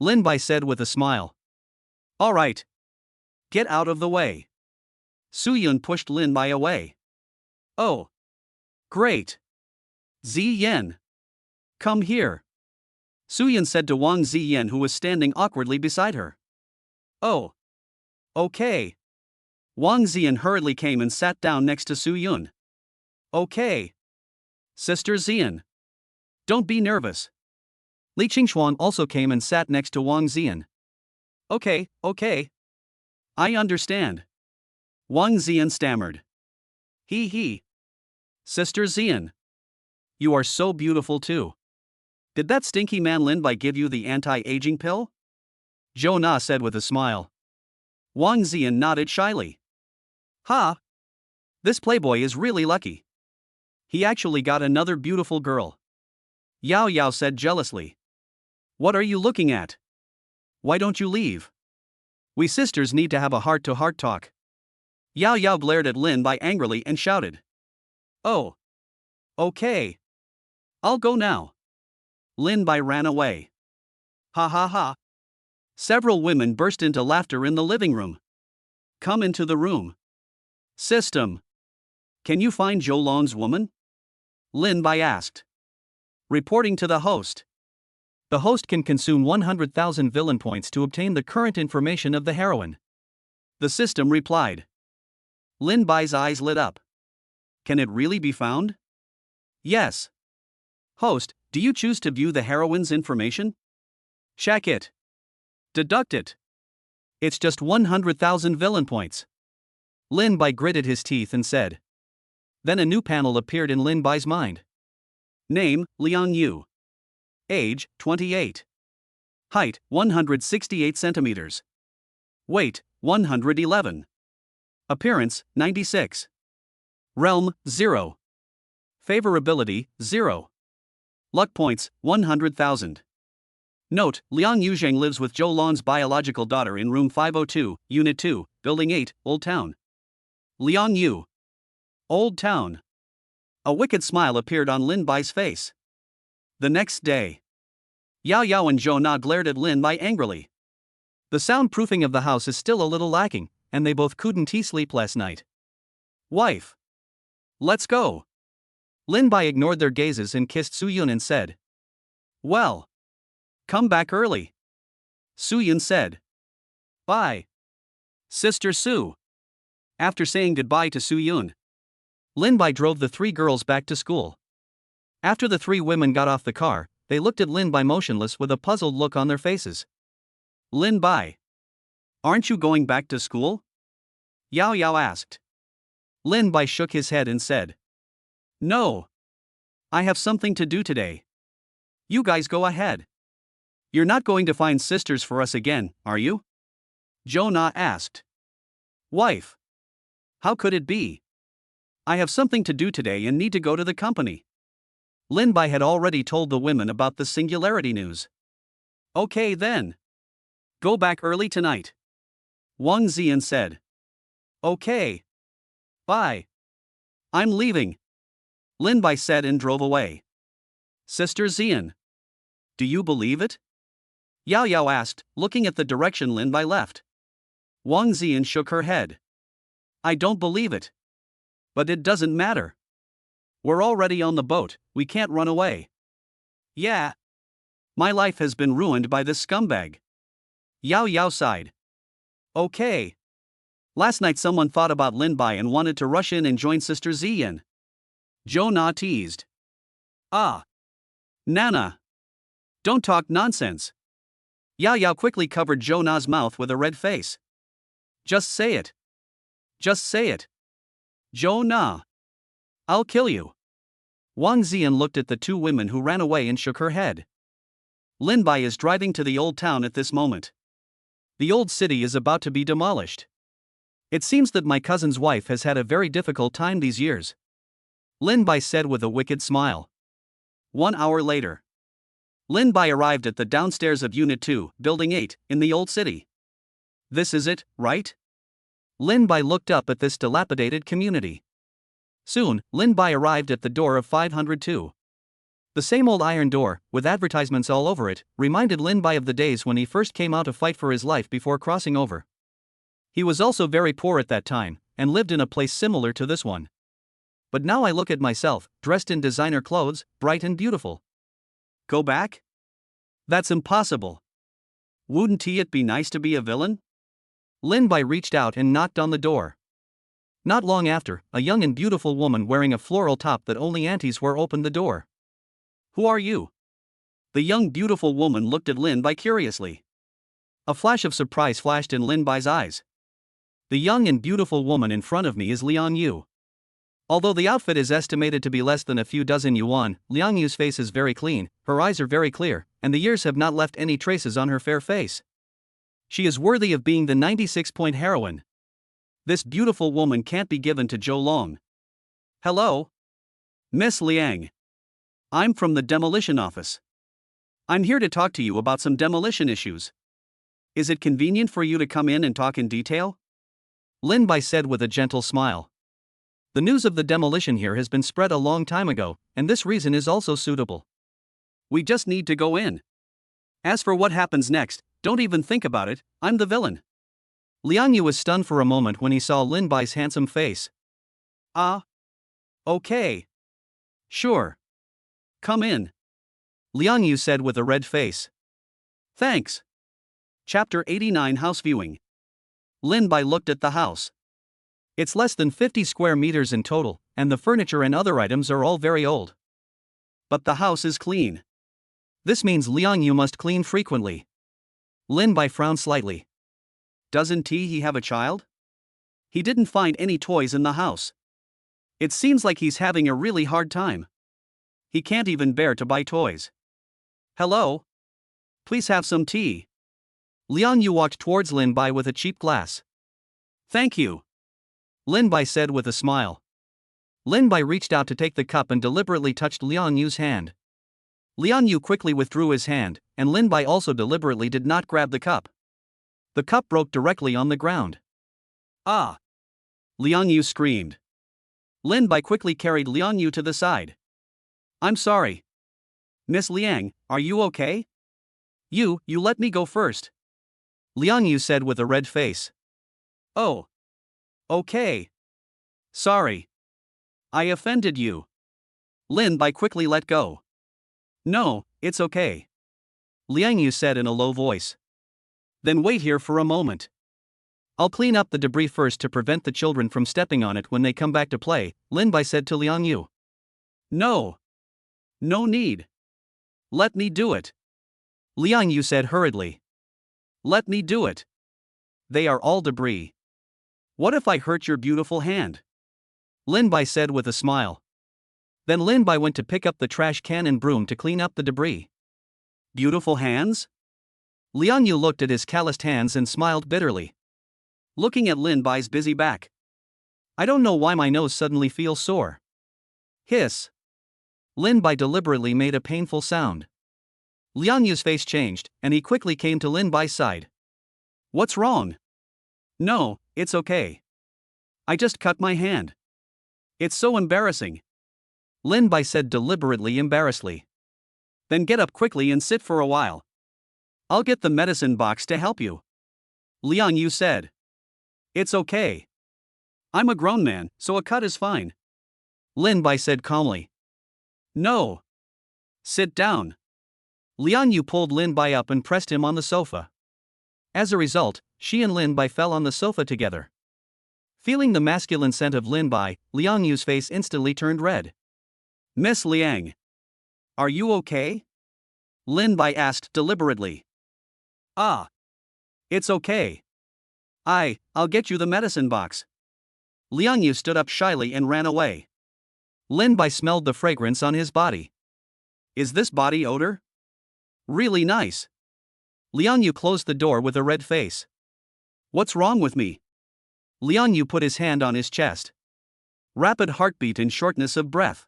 Lin Bai said with a smile. All right. Get out of the way. Su Yun pushed Lin Bai away. Oh. Great. Ziyan. Come here. Su Yun said to Wang Ziyan, who was standing awkwardly beside her. Oh. Okay. Wang Ziyan hurriedly came and sat down next to Su Yun. Okay. Sister Ziyan. Don't be nervous. Li Qingxuan also came and sat next to Wang Ziyan. Okay. I understand. Wang Ziyan stammered. He. Sister Ziyan. You are so beautiful too. Did that stinky man Lin Bai give you the anti-aging pill? Zhou Na said with a smile. Wang Ziyan nodded shyly. Ha! This playboy is really lucky. He actually got another beautiful girl. Yao Yao said jealously. What are you looking at? Why don't you leave? We sisters need to have a heart-to-heart talk. Yao Yao glared at Lin Bai angrily and shouted. Oh. Okay. I'll go now. Lin Bai ran away. Ha ha ha. Several women burst into laughter in the living room. Come into the room. System. Can you find Zhou Lon's woman? Lin Bai asked. Reporting to the host. The host can consume 100,000 villain points to obtain the current information of the heroine. The system replied. Lin Bai's eyes lit up. Can it really be found? Yes. Host, do you choose to view the heroine's information? Check it. Deduct it. It's just 100,000 villain points. Lin Bai gritted his teeth and said. Then a new panel appeared in Lin Bai's mind. Name, Liang Yu. Age, 28. Height, 168 centimeters. Weight, 111. Appearance, 96. Realm, 0. Favorability, 0. Luck points, 100,000. Note, Liang Yuzheng lives with Zhou Lon's biological daughter in room 502, Unit 2, Building 8, Old Town. Liang Yu. Old Town. A wicked smile appeared on Lin Bai's face. The next day. Yao Yao and Zhou Na glared at Lin Bai angrily. The soundproofing of the house is still a little lacking, and they both couldn't sleep last night. Wife. Let's go. Lin Bai ignored their gazes and kissed Su Yun and said. Well. Come back early. Su Yun said. Bye. Sister Su. After saying goodbye to Su Yun, Lin Bai drove the three girls back to school. After the three women got off the car, they looked at Lin Bai motionless with a puzzled look on their faces. Lin Bai. Aren't you going back to school? Yao Yao asked. Lin Bai shook his head and said. No. I have something to do today. You guys go ahead. You're not going to find sisters for us again, are you? Zhou Na asked. Wife. How could it be? I have something to do today and need to go to the company. Lin Bai had already told the women about the singularity news. Okay then. Go back early tonight. Wang Ziyan said. Okay. Bye. I'm leaving. Lin Bai said and drove away. Sister Ziyan. Do you believe it? Yao Yao asked, looking at the direction Lin Bai left. Wang Ziyan shook her head. I don't believe it. But it doesn't matter. We're already on the boat, we can't run away. Yeah. My life has been ruined by this scumbag. Yao Yao sighed. Okay. Last night someone thought about Lin Bai and wanted to rush in and join Sister Ziyan. Zhou Na teased. Ah. Nana. Don't talk nonsense. Yao Yao quickly covered Zhou Na's mouth with a red face. Just say it. Just say it. Zhou Na. I'll kill you. Wang Ziyan looked at the two women who ran away and shook her head. Lin Bai is driving to the old town at this moment. The old city is about to be demolished. It seems that my cousin's wife has had a very difficult time these years. Lin Bai said with a wicked smile. 1 hour later. Lin Bai arrived at the downstairs of Unit 2, Building 8, in the old city. This is it, right? Lin Bai looked up at this dilapidated community. Soon, Lin Bai arrived at the door of 502. The same old iron door, with advertisements all over it, reminded Lin Bai of the days when he first came out to fight for his life before crossing over. He was also very poor at that time, and lived in a place similar to this one. But now I look at myself, dressed in designer clothes, bright and beautiful. Go back? That's impossible. Wouldn't it be nice to be a villain? Lin Bai reached out and knocked on the door. Not long after, a young and beautiful woman wearing a floral top that only aunties wear opened the door. Who are you? The young beautiful woman looked at Lin Bai curiously. A flash of surprise flashed in Lin Bai's eyes. The young and beautiful woman in front of me is Liang Yu. Although the outfit is estimated to be less than a few dozen yuan, Liang Yu's face is very clean, her eyes are very clear, and the years have not left any traces on her fair face. She is worthy of being the 96-point heroine. This beautiful woman can't be given to Zhou Long. Hello? Miss Liang. I'm from the demolition office. I'm here to talk to you about some demolition issues. Is it convenient for you to come in and talk in detail? Lin Bai said with a gentle smile. The news of the demolition here has been spread a long time ago, and this reason is also suitable. We just need to go in. As for what happens next, don't even think about it, I'm the villain. Liang Yu was stunned for a moment when he saw Lin Bai's handsome face. Ah. Okay. Sure. Come in. Liang Yu said with a red face. Thanks. Chapter 89 House Viewing. Lin Bai looked at the house. It's less than 50 square meters in total, and the furniture and other items are all very old. But the house is clean. This means Liang Yu must clean frequently. Lin Bai frowned slightly. Doesn't he have a child? He didn't find any toys in the house. It seems like he's having a really hard time. He can't even bear to buy toys. Hello? Please have some tea. Liang Yu walked towards Lin Bai with a cheap glass. Thank you. Lin Bai said with a smile. Lin Bai reached out to take the cup and deliberately touched Liang Yu's hand. Liang Yu quickly withdrew his hand, and Lin Bai also deliberately did not grab the cup. The cup broke directly on the ground. Ah! Liang Yu screamed. Lin Bai quickly carried Liang Yu to the side. I'm sorry. Miss Liang, are you okay? You let me go first. Liang Yu said with a red face. Oh. Okay. Sorry. I offended you. Lin Bai quickly let go. No, it's okay. Liang Yu said in a low voice. Then wait here for a moment. I'll clean up the debris first to prevent the children from stepping on it when they come back to play, Lin Bai said to Liang Yu. No. No need. Let me do it. Liang Yu said hurriedly. Let me do it. They are all debris. What if I hurt your beautiful hand? Lin Bai said with a smile. Then Lin Bai went to pick up the trash can and broom to clean up the debris. Beautiful hands? Liang Yu looked at his calloused hands and smiled bitterly. Looking at Lin Bai's busy back. I don't know why my nose suddenly feels sore. Hiss. Lin Bai deliberately made a painful sound. Liang Yu's face changed, and he quickly came to Lin Bai's side. What's wrong? No, it's okay. I just cut my hand. It's so embarrassing. Lin Bai said deliberately embarrassedly. Then get up quickly and sit for a while. I'll get the medicine box to help you. Liang Yu said. It's okay. I'm a grown man, so a cut is fine. Lin Bai said calmly. No. Sit down. Liang Yu pulled Lin Bai up and pressed him on the sofa. As a result, she and Lin Bai fell on the sofa together. Feeling the masculine scent of Lin Bai, Liang Yu's face instantly turned red. Miss Liang. Are you okay? Lin Bai asked deliberately. Ah. It's okay. I'll get you the medicine box. Liang Yu stood up shyly and ran away. Lin Bai smelled the fragrance on his body. Is this body odor? Really nice. Liang Yu closed the door with a red face. What's wrong with me? Liang Yu put his hand on his chest. Rapid heartbeat and shortness of breath.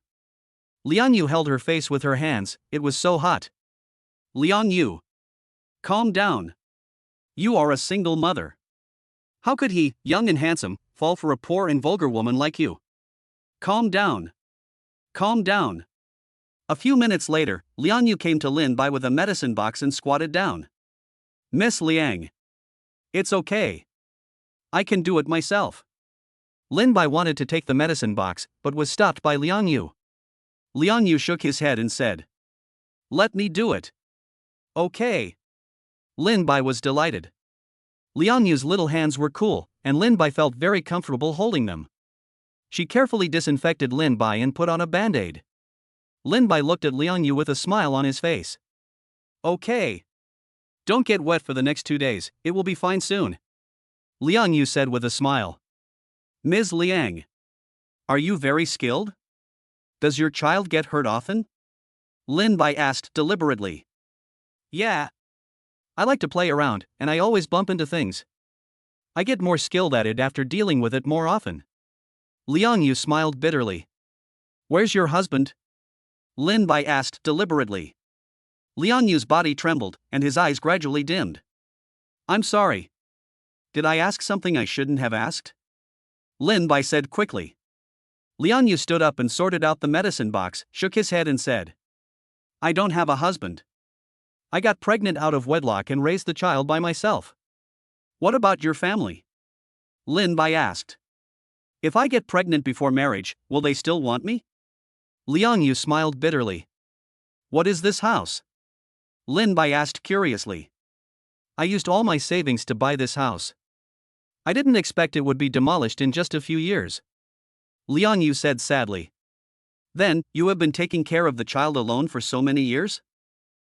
Liang Yu held her face with her hands, it was so hot. Liang Yu. Calm down. You are a single mother. How could he, young and handsome, fall for a poor and vulgar woman like you? Calm down. Calm down. A few minutes later, Liang Yu came to Lin Bai with a medicine box and squatted down. Miss Liang. It's okay. I can do it myself. Lin Bai wanted to take the medicine box, but was stopped by Liang Yu. Liang Yu shook his head and said. Let me do it. Okay. Lin Bai was delighted. Liang Yu's little hands were cool, and Lin Bai felt very comfortable holding them. She carefully disinfected Lin Bai and put on a band-aid. Lin Bai looked at Liang Yu with a smile on his face. Okay. Don't get wet for the next 2 days, it will be fine soon. Liang Yu said with a smile. Ms. Liang. Are you very skilled? Does your child get hurt often? Lin Bai asked deliberately. Yeah. I like to play around, and I always bump into things. I get more skilled at it after dealing with it more often. Liang Yu smiled bitterly. Where's your husband? Lin Bai asked deliberately. Liang Yu's body trembled, and his eyes gradually dimmed. I'm sorry. Did I ask something I shouldn't have asked? Lin Bai said quickly. Liang Yu stood up and sorted out the medicine box, shook his head and said. I don't have a husband. I got pregnant out of wedlock and raised the child by myself. What about your family? Lin Bai asked. If I get pregnant before marriage, will they still want me? Liang Yu smiled bitterly. What is this house? Lin Bai asked curiously. I used all my savings to buy this house. I didn't expect it would be demolished in just a few years. Liang Yu said sadly. Then, you have been taking care of the child alone for so many years?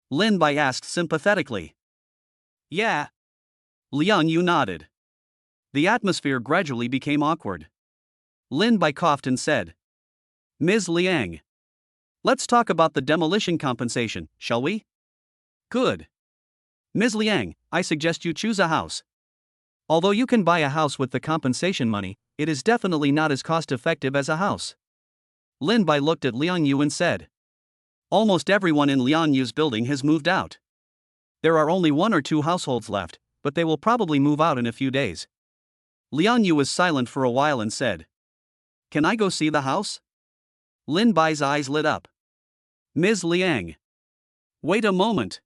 Lin Bai asked sympathetically. Yeah. Liang Yu nodded. The atmosphere gradually became awkward. Lin Bai coughed and said. Ms. Liang. Let's talk about the demolition compensation, shall we? Good. Ms. Liang, I suggest you choose a house. Although you can buy a house with the compensation money, it is definitely not as cost-effective as a house. Lin Bai looked at Liang Yu and said. Almost everyone in Liang Yu's building has moved out. There are only 1 or 2 households left, but they will probably move out in a few days. Liang Yu was silent for a while and said. Can I go see the house? Lin Bai's eyes lit up. Ms. Liang. Wait a moment.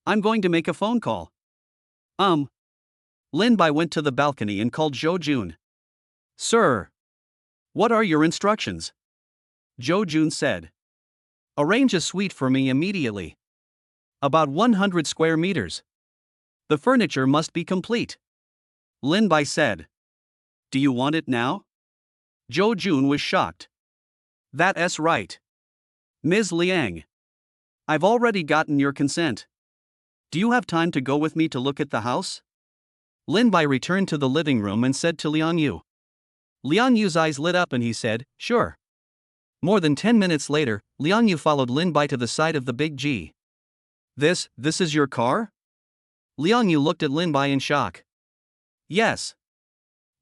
I'm going to make a phone call. Lin Bai went to the balcony and called Zhou Jun. Sir. What are your instructions? Zhou Jun said. Arrange a suite for me immediately. About 100 square meters. The furniture must be complete. Lin Bai said. Do you want it now? Zhou Jun was shocked. That's right. Ms. Liang. I've already gotten your consent. Do you have time to go with me to look at the house? Lin Bai returned to the living room and said to Liang Yu. Liang Yu's eyes lit up and he said, sure. More than 10 minutes later, Liang Yu followed Lin Bai to the side of the big G. This is your car? Liang Yu looked at Lin Bai in shock. Yes.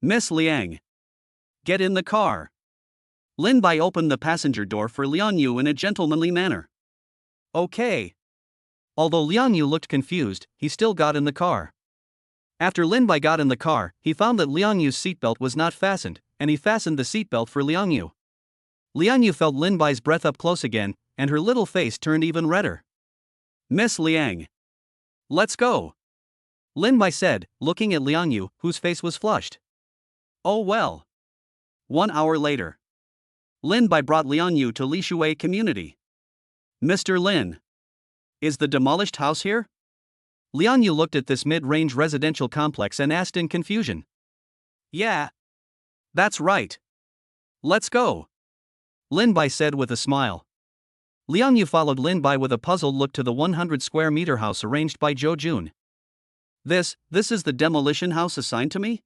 Miss Liang. Get in the car. Lin Bai opened the passenger door for Liang Yu in a gentlemanly manner. Okay. Although Liang Yu looked confused, he still got in the car. After Lin Bai got in the car, he found that Liang Yu's seatbelt was not fastened, and he fastened the seatbelt for Liang Yu. Liang Yu felt Lin Bai's breath up close again, and her little face turned even redder. Miss Liang. Let's go. Lin Bai said, looking at Liang Yu, whose face was flushed. Oh well. 1 hour later. Lin Bai brought Liang Yu to Lishui community. Mr. Lin. Is the demolished house here? Liang Yu looked at this mid-range residential complex and asked in confusion. Yeah. That's right. Let's go. Lin Bai said with a smile. Liang Yu followed Lin Bai with a puzzled look to the 100 square meter house arranged by Zhou Jun. This is the demolition house assigned to me?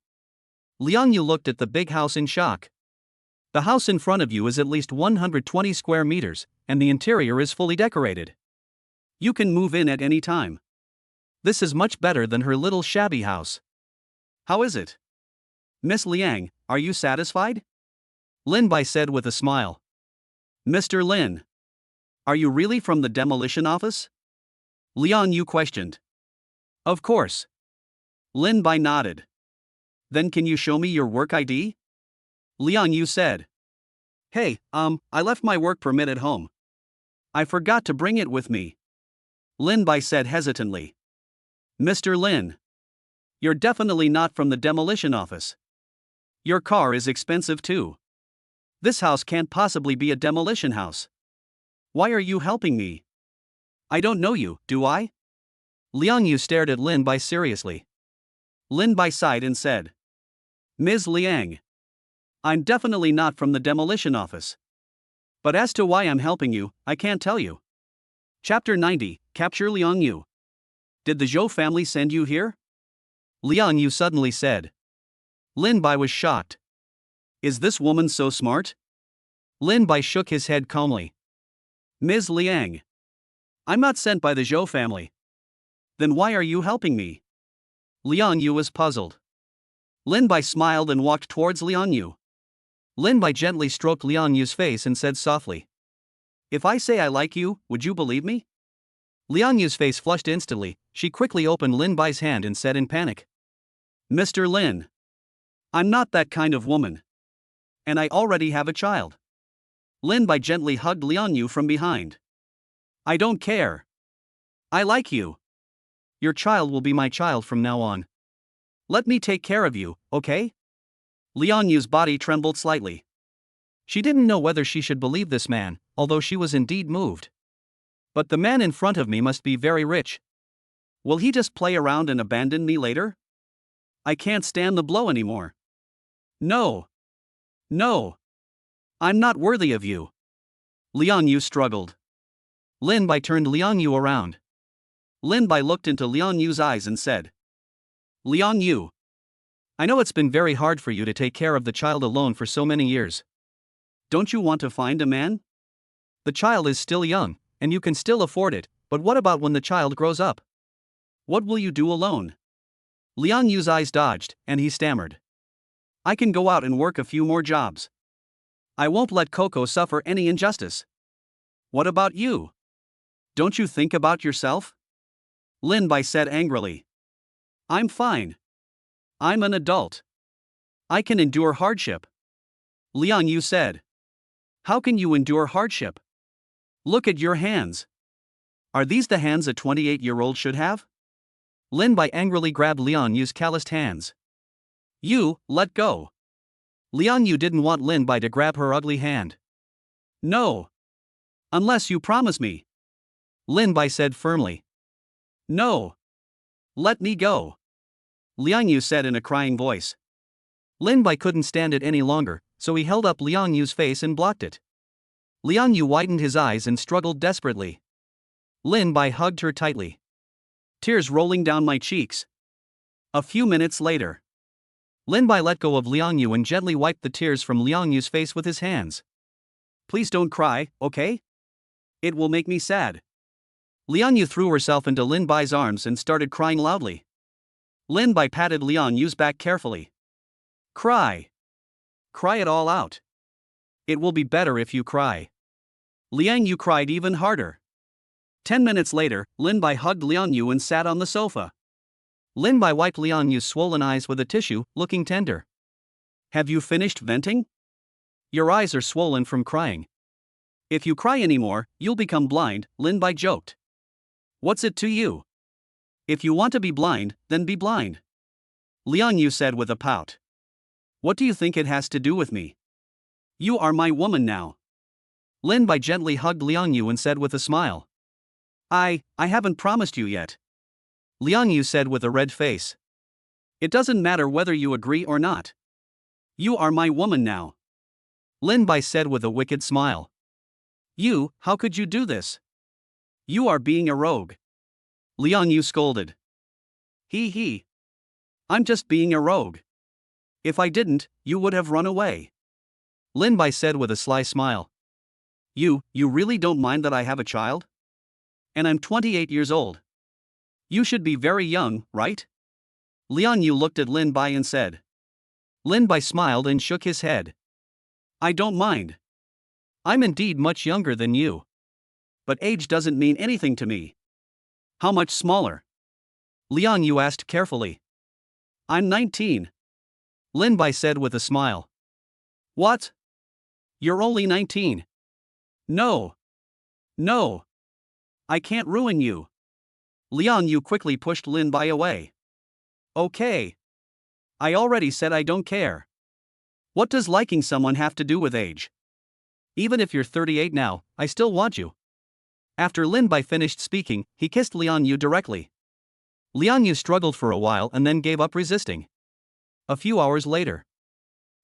Liang Yu looked at the big house in shock. The house in front of you is at least 120 square meters, and the interior is fully decorated. You can move in at any time. This is much better than her little shabby house. How is it? Miss Liang, are you satisfied? Lin Bai said with a smile. Mr. Lin. Are you really from the demolition office? Liang Yu questioned. Of course. Lin Bai nodded. Then can you show me your work ID? Liang Yu said. Hey, I left my work permit at home. I forgot to bring it with me. Lin Bai said hesitantly. Mr. Lin. You're definitely not from the demolition office. Your car is expensive too. This house can't possibly be a demolition house. Why are you helping me? I don't know you, do I? Liang Yu stared at Lin Bai seriously. Lin Bai sighed and said, Ms. Liang, I'm definitely not from the demolition office. But as to why I'm helping you, I can't tell you. Chapter 90, Capture Liang Yu. Did the Zhou family send you here? Liang Yu suddenly said. Lin Bai was shocked. Is this woman so smart? Lin Bai shook his head calmly. Ms. Liang, I'm not sent by the Zhou family. Then why are you helping me? Liang Yu was puzzled. Lin Bai smiled and walked towards Liang Yu. Lin Bai gently stroked Liang Yu's face and said softly, If I say I like you, would you believe me? Liang Yu's face flushed instantly. She quickly opened Lin Bai's hand and said in panic, Mr. Lin, I'm not that kind of woman. And I already have a child. Lin Bai gently hugged Liang Yu from behind. I don't care. I like you. Your child will be my child from now on. Let me take care of you, okay? Liang Yu's body trembled slightly. She didn't know whether she should believe this man, although she was indeed moved. But the man in front of me must be very rich. Will he just play around and abandon me later? I can't stand the blow anymore. No. No. I'm not worthy of you. Liang Yu struggled. Lin Bai turned Liang Yu around. Lin Bai looked into Liang Yu's eyes and said, Liang Yu, I know it's been very hard for you to take care of the child alone for so many years. Don't you want to find a man? The child is still young, and you can still afford it, but what about when the child grows up? What will you do alone? Liang Yu's eyes dodged, and he stammered. I can go out and work a few more jobs. I won't let Coco suffer any injustice. What about you? Don't you think about yourself? Lin Bai said angrily. I'm fine. I'm an adult. I can endure hardship. Liang Yu said. How can you endure hardship? Look at your hands. Are these the hands a 28-year-old should have? Lin Bai angrily grabbed Liang Yu's calloused hands. You, let go. Liang Yu didn't want Lin Bai to grab her ugly hand. No. Unless you promise me. Lin Bai said firmly. No. Let me go. Liang Yu said in a crying voice. Lin Bai couldn't stand it any longer, so he held up Liang Yu's face and blocked it. Liang Yu widened his eyes and struggled desperately. Lin Bai hugged her tightly. Tears rolling down my cheeks. A few minutes later. Lin Bai let go of Liang Yu and gently wiped the tears from Liang Yu's face with his hands. Please don't cry, okay? It will make me sad. Liang Yu threw herself into Lin Bai's arms and started crying loudly. Lin Bai patted Liang Yu's back carefully. Cry. Cry it all out. It will be better if you cry. Liang Yu cried even harder. 10 minutes later, Lin Bai hugged Liang Yu and sat on the sofa. Lin Bai wiped Liang Yu's swollen eyes with a tissue, looking tender. Have you finished venting? Your eyes are swollen from crying. If you cry anymore, you'll become blind, Lin Bai joked. What's it to you? If you want to be blind, then be blind. Liang Yu said with a pout. What do you think it has to do with me? You are my woman now. Lin Bai gently hugged Liang Yu and said with a smile. I haven't promised you yet. Liang Yu said with a red face. It doesn't matter whether you agree or not. You are my woman now. Lin Bai said with a wicked smile. You, how could you do this? You are being a rogue. Liang Yu scolded. He. I'm just being a rogue. If I didn't, you would have run away. Lin Bai said with a sly smile. You really don't mind that I have a child? And I'm 28 years old. You should be very young, right? Liang Yu looked at Lin Bai and said. Lin Bai smiled and shook his head. I don't mind. I'm indeed much younger than you. But age doesn't mean anything to me. How much smaller? Liang Yu asked carefully. I'm 19. Lin Bai said with a smile. What? You're only 19. No. I can't ruin you. Liang Yu quickly pushed Lin Bai away. Okay. I already said I don't care. What does liking someone have to do with age? Even if you're 38 now, I still want you. After Lin Bai finished speaking, he kissed Liang Yu directly. Liang Yu struggled for a while and then gave up resisting. A few hours later.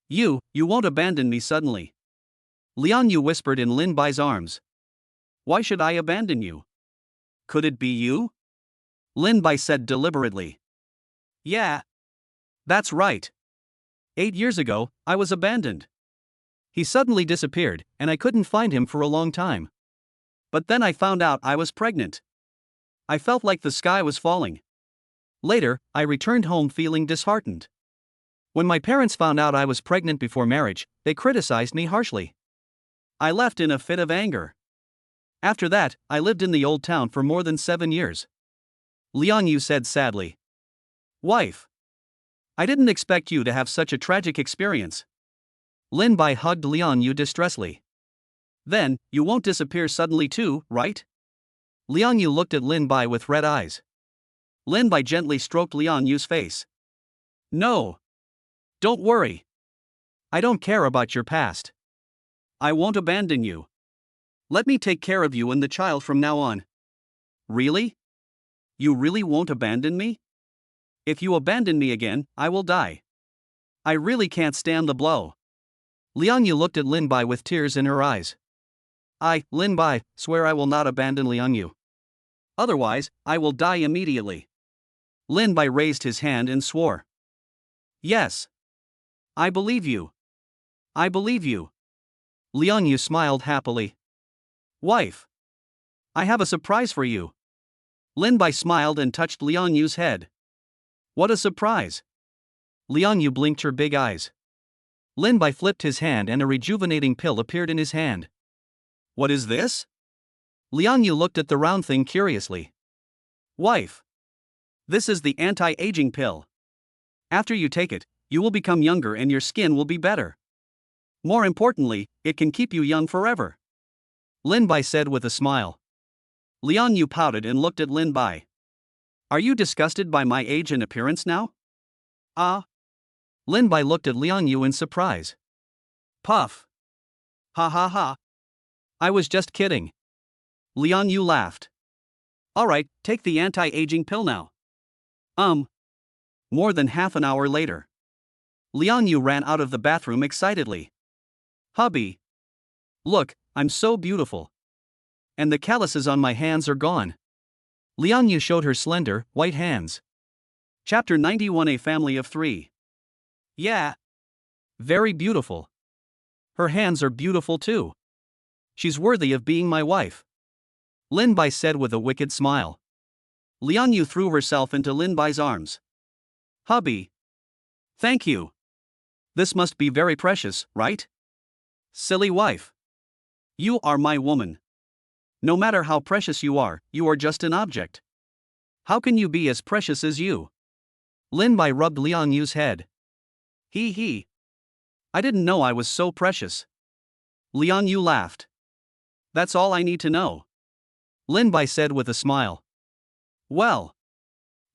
You won't abandon me suddenly. Liang Yu whispered in Lin Bai's arms. Why should I abandon you? Could it be you? Lin Bai said deliberately. Yeah. That's right. 8 years ago, I was abandoned. He suddenly disappeared, and I couldn't find him for a long time. But then I found out I was pregnant. I felt like the sky was falling. Later, I returned home feeling disheartened. When my parents found out I was pregnant before marriage, they criticized me harshly. I left in a fit of anger. After that, I lived in the old town for more than 7 years. Liang Yu said sadly. Wife. I didn't expect you to have such a tragic experience. Lin Bai hugged Liang Yu distressfully. Then, you won't disappear suddenly too, right? Liang Yu looked at Lin Bai with red eyes. Lin Bai gently stroked Liang Yu's face. No. Don't worry. I don't care about your past. I won't abandon you. Let me take care of you and the child from now on. Really? You really won't abandon me? If you abandon me again, I will die. I really can't stand the blow. Liang Yu looked at Lin Bai with tears in her eyes. I, Lin Bai, swear I will not abandon Liang Yu. Otherwise, I will die immediately. Lin Bai raised his hand and swore. Yes. I believe you. I believe you. Liang Yu smiled happily. Wife. I have a surprise for you. Lin Bai smiled and touched Liang Yu's head. What a surprise. Liang Yu blinked her big eyes. Lin Bai flipped his hand and a rejuvenating pill appeared in his hand. What is this? Liang Yu looked at the round thing curiously. Wife. This is the anti-aging pill. After you take it, you will become younger and your skin will be better. More importantly, it can keep you young forever. Lin Bai said with a smile. Liang Yu pouted and looked at Lin Bai. Are you disgusted by my age and appearance now? Ah. Lin Bai looked at Liang Yu in surprise. Puff. Ha ha ha. I was just kidding. Liang Yu laughed. Alright, take the anti-aging pill now. More than half an hour later. Liang Yu ran out of the bathroom excitedly. Hubby. Look, I'm so beautiful. And the calluses on my hands are gone. Liang Yu showed her slender, white hands. Chapter 91. A Family of 3. Yeah. Very beautiful. Her hands are beautiful too. She's worthy of being my wife. Lin Bai said with a wicked smile. Liang Yu threw herself into Lin Bai's arms. Hubby. Thank you. This must be very precious, right? Silly wife. You are my woman. No matter how precious you are just an object. How can you be as precious as you? Lin Bai rubbed Liang Yu's head. He. I didn't know I was so precious. Liang Yu laughed. That's all I need to know. Lin Bai said with a smile. Well.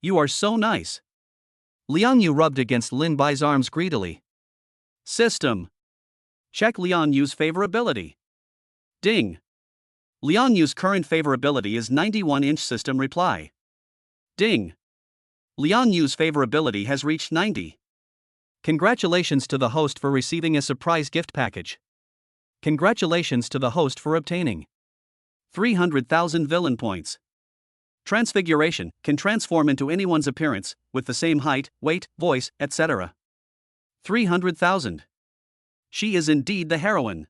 You are so nice. Liang Yu rubbed against Lin Bai's arms greedily. System. Check Liang Yu's favorability. Ding. Liang Yu's current favorability is 91-inch system reply. Ding. Liang Yu's favorability has reached 90. Congratulations to the host for receiving a surprise gift package. Congratulations to the host for obtaining 300,000 villain points. Transfiguration can transform into anyone's appearance, with the same height, weight, voice, etc. 300,000. She is indeed the heroine.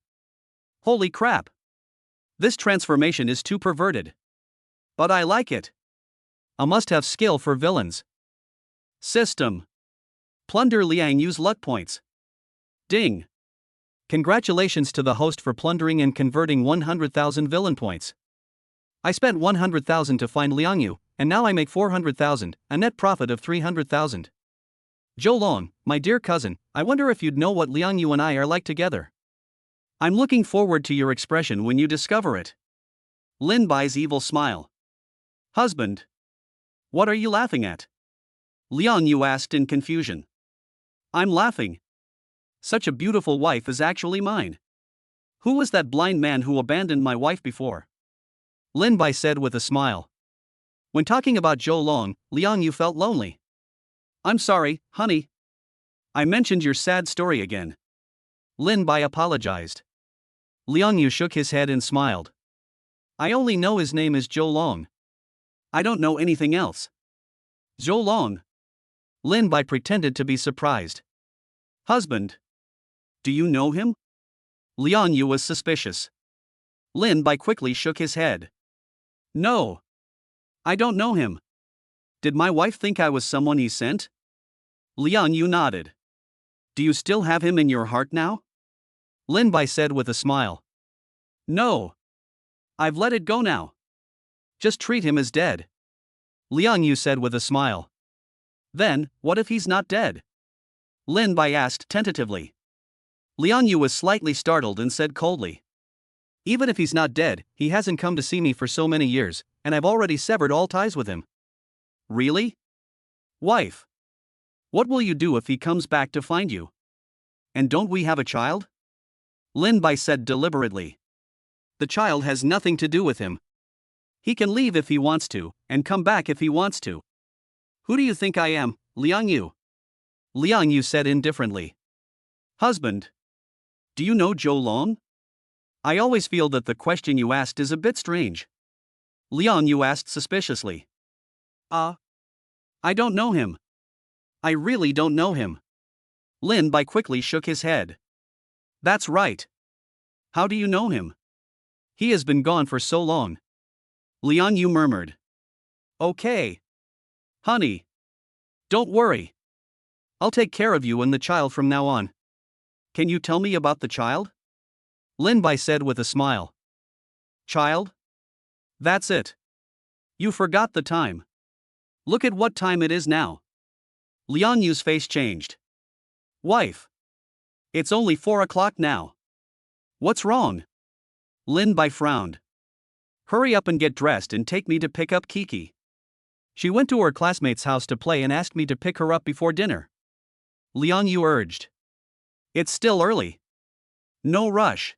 Holy crap. This transformation is too perverted. But I like it. A must-have skill for villains. System. Plunder Liang Yu's luck points. Ding. Congratulations to the host for plundering and converting 100,000 villain points. I spent 100,000 to find Liang Yu, and now I make 400,000, a net profit of 300,000. Zhou Long, my dear cousin, I wonder if you'd know what Liang Yu and I are like together. I'm looking forward to your expression when you discover it. Lin Bai's evil smile. Husband. What are you laughing at? Liang Yu asked in confusion. I'm laughing. Such a beautiful wife is actually mine. Who was that blind man who abandoned my wife before? Lin Bai said with a smile. When talking about Joe Long, Liang Yu felt lonely. I'm sorry, honey. I mentioned your sad story again. Lin Bai apologized. Liang Yu shook his head and smiled. I only know his name is Joe Long. I don't know anything else. Joe Long. Lin Bai pretended to be surprised. Husband. Do you know him? Liang Yu was suspicious. Lin Bai quickly shook his head. No. I don't know him. Did my wife think I was someone he sent? Liang Yu nodded. Do you still have him in your heart now? Lin Bai said with a smile. No. I've let it go now. Just treat him as dead. Liang Yu said with a smile. Then, what if he's not dead? Lin Bai asked tentatively. Liang Yu was slightly startled and said coldly. Even if he's not dead, he hasn't come to see me for so many years, and I've already severed all ties with him. Really? Wife. What will you do if he comes back to find you? And don't we have a child? Lin Bai said deliberately. The child has nothing to do with him. He can leave if he wants to, and come back if he wants to. Who do you think I am, Liang Yu? Liang Yu said indifferently. Husband. Do you know Joe Long? I always feel that the question you asked is a bit strange. Liang Yu asked suspiciously. I don't know him. I really don't know him. Lin Bai quickly shook his head. That's right. How do you know him? He has been gone for so long. Liang Yu murmured. Okay. Honey. Don't worry. I'll take care of you and the child from now on. Can you tell me about the child? Lin Bai said with a smile. Child? That's it. You forgot the time. Look at what time it is now. Liang Yu's face changed. Wife. It's only 4 o'clock now. What's wrong? Lin Bai frowned. Hurry up and get dressed and take me to pick up Kiki. She went to her classmate's house to play and asked me to pick her up before dinner. Liang Yu urged. It's still early. No rush.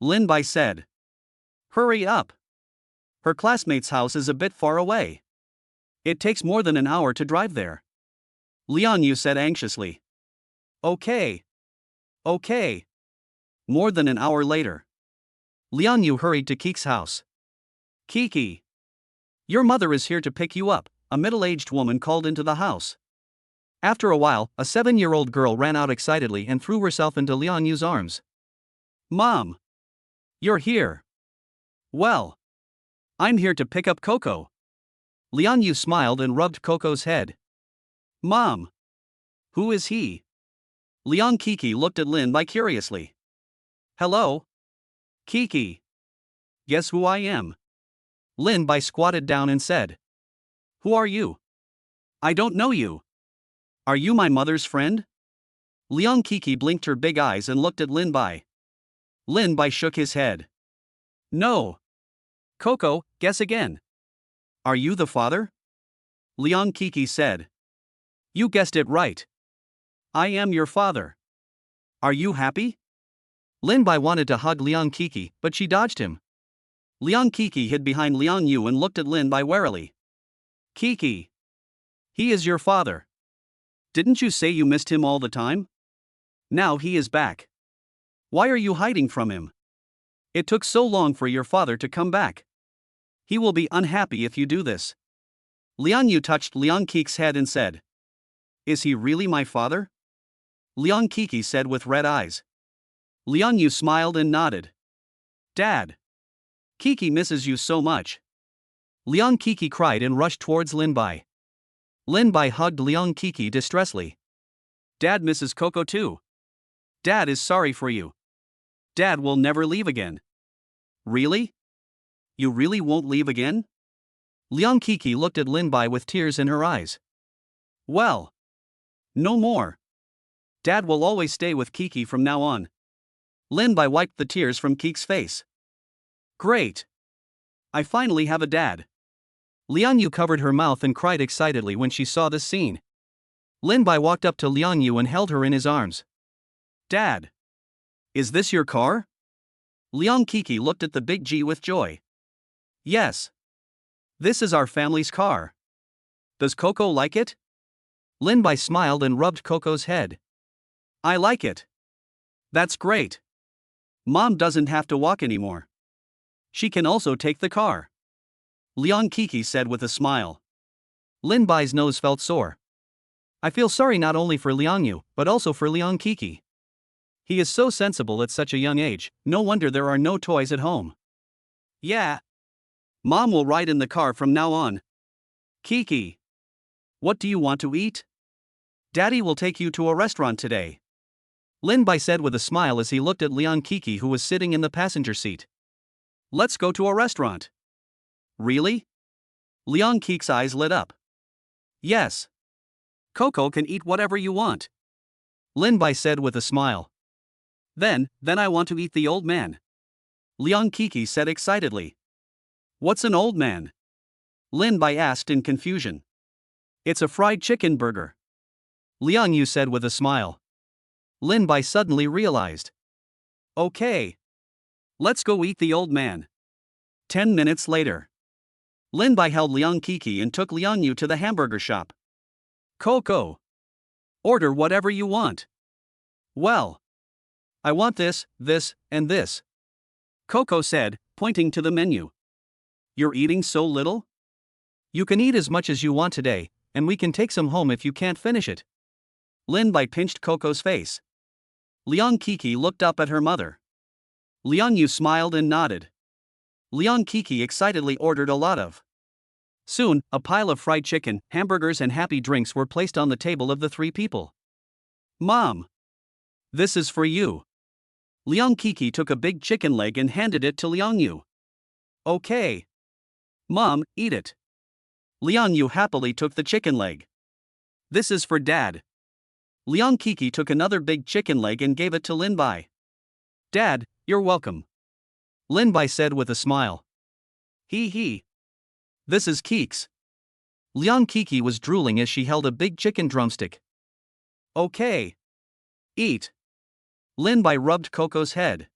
Lin Bai said. Hurry up. Her classmate's house is a bit far away. It takes more than an hour to drive there. Liang Yu said anxiously. Okay. Okay. More than an hour later. Liang Yu hurried to Kiki's house. Kiki. Your mother is here to pick you up, a middle-aged woman called into the house. After a while, a 7-year-old girl ran out excitedly and threw herself into Liang Yu's arms. Mom. You're here. Well. I'm here to pick up Coco. Liang Yu smiled and rubbed Coco's head. Mom. Who is he? Liang Kiki looked at Lin Bai curiously. Hello? Kiki. Guess who I am? Lin Bai squatted down and said. Who are you? I don't know you. Are you my mother's friend? Liang Kiki blinked her big eyes and looked at Lin Bai. Lin Bai shook his head. No. Coco, guess again. Are you the father? Liang Kiki said. You guessed it right. I am your father. Are you happy? Lin Bai wanted to hug Liang Kiki, but she dodged him. Liang Kiki hid behind Liang Yu and looked at Lin Bai warily. Kiki. He is your father. Didn't you say you missed him all the time? Now he is back. Why are you hiding from him? It took so long for your father to come back. He will be unhappy if you do this. Liang Yu touched Liang Kiki's head and said. Is he really my father? Liang Kiki said with red eyes. Liang Yu smiled and nodded. Dad. Kiki misses you so much. Liang Kiki cried and rushed towards Lin Bai. Lin Bai hugged Liang Kiki distressfully. Dad misses Coco too. Dad is sorry for you. Dad will never leave again. Really? You really won't leave again? Liang Kiki looked at Lin Bai with tears in her eyes. Well. No more. Dad will always stay with Kiki from now on. Lin Bai wiped the tears from Kiki's face. Great. I finally have a dad. Liang Yu covered her mouth and cried excitedly when she saw this scene. Lin Bai walked up to Liang Yu and held her in his arms. Dad. Is this your car? Liang Kiki looked at the big G with joy. Yes. This is our family's car. Does Coco like it? Lin Bai smiled and rubbed Coco's head. I like it. That's great. Mom doesn't have to walk anymore. She can also take the car. Liang Kiki said with a smile. Lin Bai's nose felt sore. I feel sorry not only for Liang Yu, but also for Liang Kiki. He is so sensible at such a young age, no wonder there are no toys at home. Yeah. Mom will ride in the car from now on. Kiki. What do you want to eat? Daddy will take you to a restaurant today. Lin Bai said with a smile as he looked at Liang Kiki, who was sitting in the passenger seat. Let's go to a restaurant. Really? Liang Kiki's eyes lit up. Yes. Coco can eat whatever you want. Lin Bai said with a smile. Then I want to eat the old man. Liang Kiki said excitedly. What's an old man? Lin Bai asked in confusion. It's a fried chicken burger. Liang Yu said with a smile. Lin Bai suddenly realized. Okay. Let's go eat the old man. 10 minutes later. Lin Bai held Liang Kiki and took Liang Yu to the hamburger shop. Coco. Order whatever you want. Well. I want this, and this. Coco said, pointing to the menu. You're eating so little? You can eat as much as you want today, and we can take some home if you can't finish it. Lin Bai pinched Coco's face. Liang Kiki looked up at her mother. Liang Yu smiled and nodded. Liang Kiki excitedly ordered a lot of. Soon, a pile of fried chicken, hamburgers and happy drinks were placed on the table of the three people. Mom. This is for you. Liang Kiki took a big chicken leg and handed it to Liang Yu. Okay. Mom, eat it. Liang Yu happily took the chicken leg. This is for Dad. Liang Kiki took another big chicken leg and gave it to Lin Bai. Dad, you're welcome. Lin Bai said with a smile. He. This is Kiki's. Liang Kiki was drooling as she held a big chicken drumstick. Okay. Eat. Lin Bai rubbed Coco's head.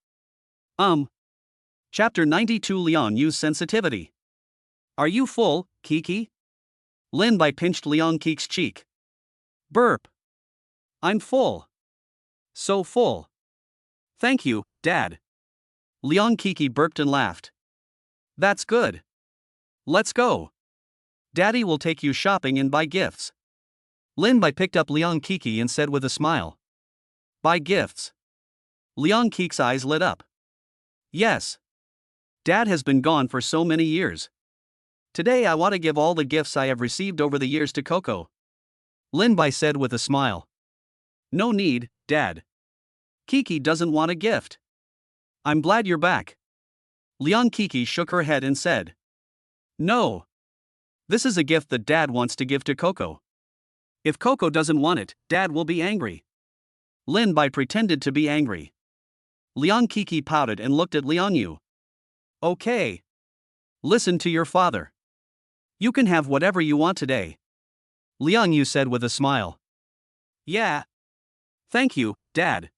Chapter 92 Liang Yu's sensitivity. Are you full, Kiki? Lin Bai pinched Liang Kiki's cheek. Burp. I'm full. So full. Thank you, Dad. Liang Kiki burped and laughed. That's good. Let's go. Daddy will take you shopping and buy gifts. Lin Bai picked up Liang Kiki and said with a smile. Buy gifts. Liang Kiki's eyes lit up. Yes. Dad has been gone for so many years. Today I want to give all the gifts I have received over the years to Coco. Lin Bai said with a smile. No need, Dad. Kiki doesn't want a gift. I'm glad you're back. Liang Kiki shook her head and said. No. This is a gift that Dad wants to give to Coco. If Coco doesn't want it, Dad will be angry. Lin Bai pretended to be angry. Liang Kiki pouted and looked at Liang Yu. Okay. Listen to your father. You can have whatever you want today. Liang Yu said with a smile. Yeah. Thank you, Dad.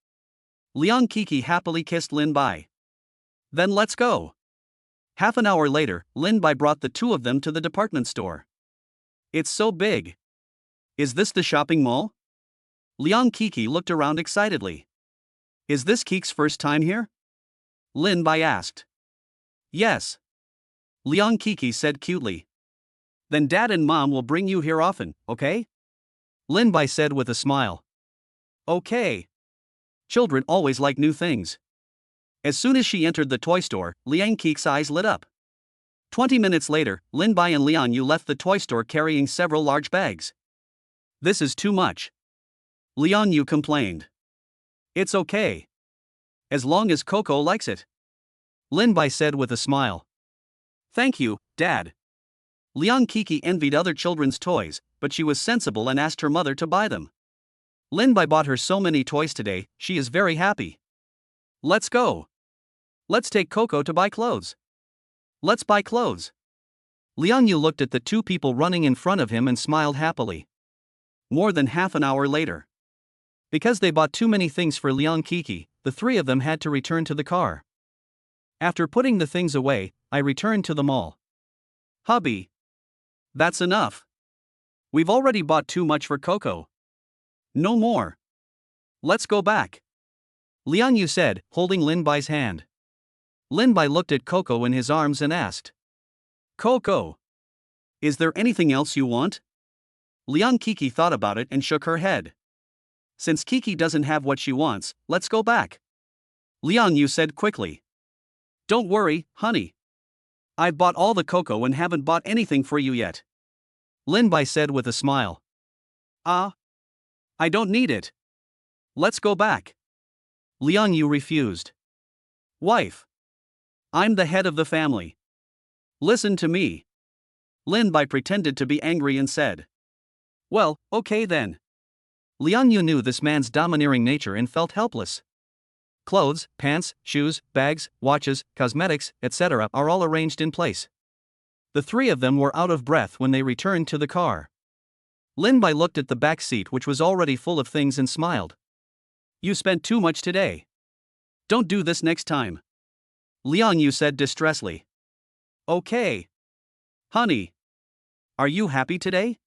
Liang Kiki happily kissed Lin Bai. Then let's go. Half an hour later, Lin Bai brought the two of them to the department store. It's so big. Is this the shopping mall? Liang Kiki looked around excitedly. Is this Kiki's first time here? Lin Bai asked. Yes. Liang Kiki said cutely. Then Dad and Mom will bring you here often, okay? Lin Bai said with a smile. Okay. Children always like new things. As soon as she entered the toy store, Liang Kiki's eyes lit up. 20 minutes later, Lin Bai and Liang Yu left the toy store carrying several large bags. This is too much. Liang Yu complained. It's okay. As long as Coco likes it. Lin Bai said with a smile. Thank you, Dad. Liang Kiki envied other children's toys, but she was sensible and asked her mother to buy them. Lin Bai bought her so many toys today, she is very happy. Let's go. Let's take Coco to buy clothes. Let's buy clothes. Liang Yu looked at the two people running in front of him and smiled happily. More than half an hour later. Because they bought too many things for Liang Kiki, the three of them had to return to the car. After putting the things away, I returned to the mall. Hubby. That's enough. We've already bought too much for Coco. No more. Let's go back. Liang Yu said, holding Lin Bai's hand. Lin Bai looked at Coco in his arms and asked, Coco, is there anything else you want? Liang Kiki thought about it and shook her head. Since Kiki doesn't have what she wants, let's go back. Liang Yu said quickly. Don't worry, honey. I've bought all the cocoa and haven't bought anything for you yet. Lin Bai said with a smile. I don't need it. Let's go back. Liang Yu refused. Wife. I'm the head of the family. Listen to me. Lin Bai pretended to be angry and said. Well, okay then. Liang Yu knew this man's domineering nature and felt helpless. Clothes, pants, shoes, bags, watches, cosmetics, etc. are all arranged in place. The three of them were out of breath when they returned to the car. Lin Bai looked at the back seat, which was already full of things, and smiled. You spent too much today. Don't do this next time. Liang Yu said distressfully. Okay. Honey. Are you happy today?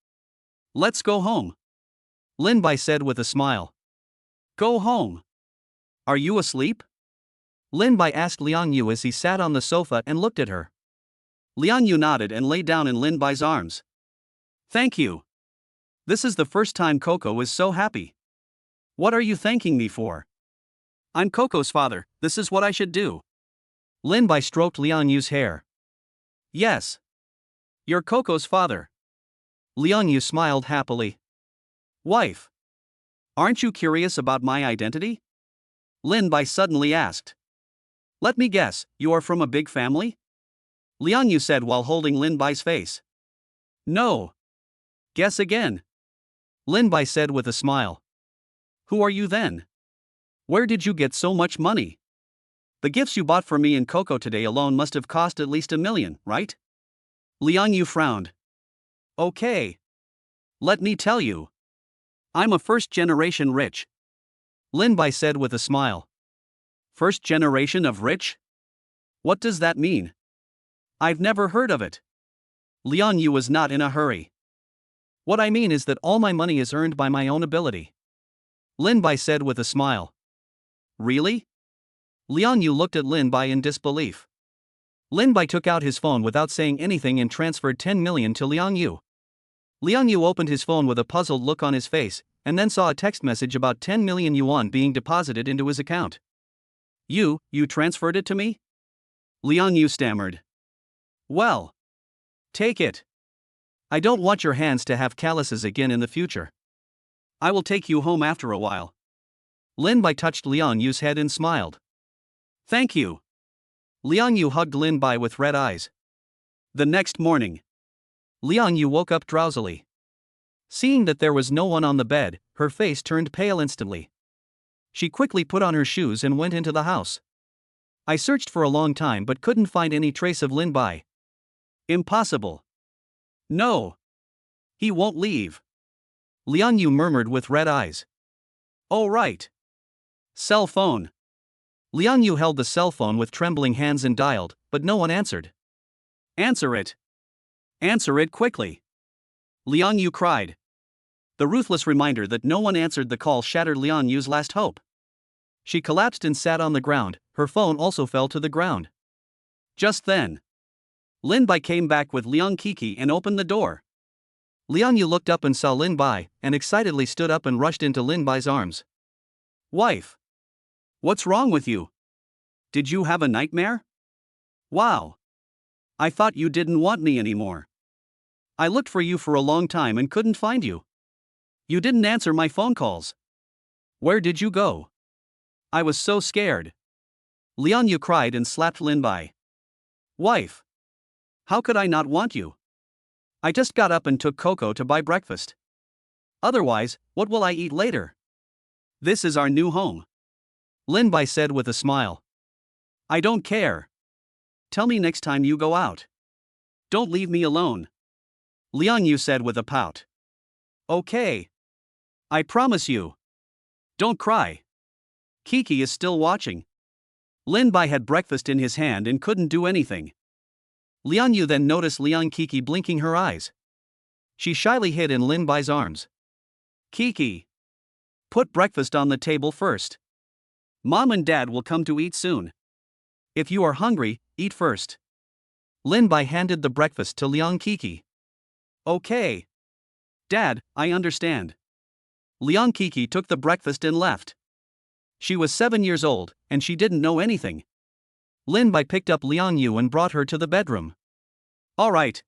Let's go home. Lin Bai said with a smile. Go home. Are you asleep? Lin Bai asked Liang Yu as he sat on the sofa and looked at her. Liang Yu nodded and lay down in Lin Bai's arms. Thank you. This is the first time Coco is so happy. What are you thanking me for? I'm Coco's father, this is what I should do. Lin Bai stroked Liang Yu's hair. Yes. You're Coco's father. Liang Yu smiled happily. Wife. Aren't you curious about my identity? Lin Bai suddenly asked. Let me guess, you are from a big family? Liang Yu said while holding Lin Bai's face. No. Guess again. Lin Bai said with a smile. Who are you then? Where did you get so much money? The gifts you bought for me and Coco today alone must have cost at least $1 million, right? Liang Yu frowned. Okay. Let me tell you. I'm a first-generation rich. Lin Bai said with a smile. First generation of rich? What does that mean? I've never heard of it. Liang Yu was not in a hurry. What I mean is that all my money is earned by my own ability. Lin Bai said with a smile. Really? Liang Yu looked at Lin Bai in disbelief. Lin Bai took out his phone without saying anything and transferred 10 million to Liang Yu. Liang Yu opened his phone with a puzzled look on his face, and then saw a text message about 10 million yuan being deposited into his account. You transferred it to me? Liang Yu stammered. Well. Take it. I don't want your hands to have calluses again in the future. I will take you home after a while. Lin Bai touched Liang Yu's head and smiled. Thank you. Liang Yu hugged Lin Bai with red eyes. The next morning. Liang Yu woke up drowsily. Seeing that there was no one on the bed, her face turned pale instantly. She quickly put on her shoes and went into the house. I searched for a long time but couldn't find any trace of Lin Bai. Impossible. No. He won't leave. Liang Yu murmured with red eyes. Oh right. Cell phone. Liang Yu held the cell phone with trembling hands and dialed, but no one answered. Answer it. Answer it quickly. Liang Yu cried. The ruthless reminder that no one answered the call shattered Liang Yu's last hope. She collapsed and sat on the ground, her phone also fell to the ground. Just then, Lin Bai came back with Liang Kiki and opened the door. Liang Yu looked up and saw Lin Bai, and excitedly stood up and rushed into Lin Bai's arms. Wife! What's wrong with you? Did you have a nightmare? Wow! I thought you didn't want me anymore. I looked for you for a long time and couldn't find you. You didn't answer my phone calls. Where did you go? I was so scared. Liang Yu cried and slapped Lin Bai. Wife! How could I not want you? I just got up and took Coco to buy breakfast. Otherwise, what will I eat later? This is our new home. Lin Bai said with a smile. I don't care. Tell me next time you go out. Don't leave me alone. Liang Yu said with a pout. Okay. I promise you. Don't cry. Kiki is still watching. Lin Bai had breakfast in his hand and couldn't do anything. Liang Yu then noticed Liang Kiki blinking her eyes. She shyly hid in Lin Bai's arms. Kiki. Put breakfast on the table first. Mom and Dad will come to eat soon. If you are hungry, eat first. Lin Bai handed the breakfast to Liang Kiki. Okay. Dad, I understand. Liang Kiki took the breakfast and left. She was 7 years old, and she didn't know anything. Lin Bai picked up Liang Yu and brought her to the bedroom. All right.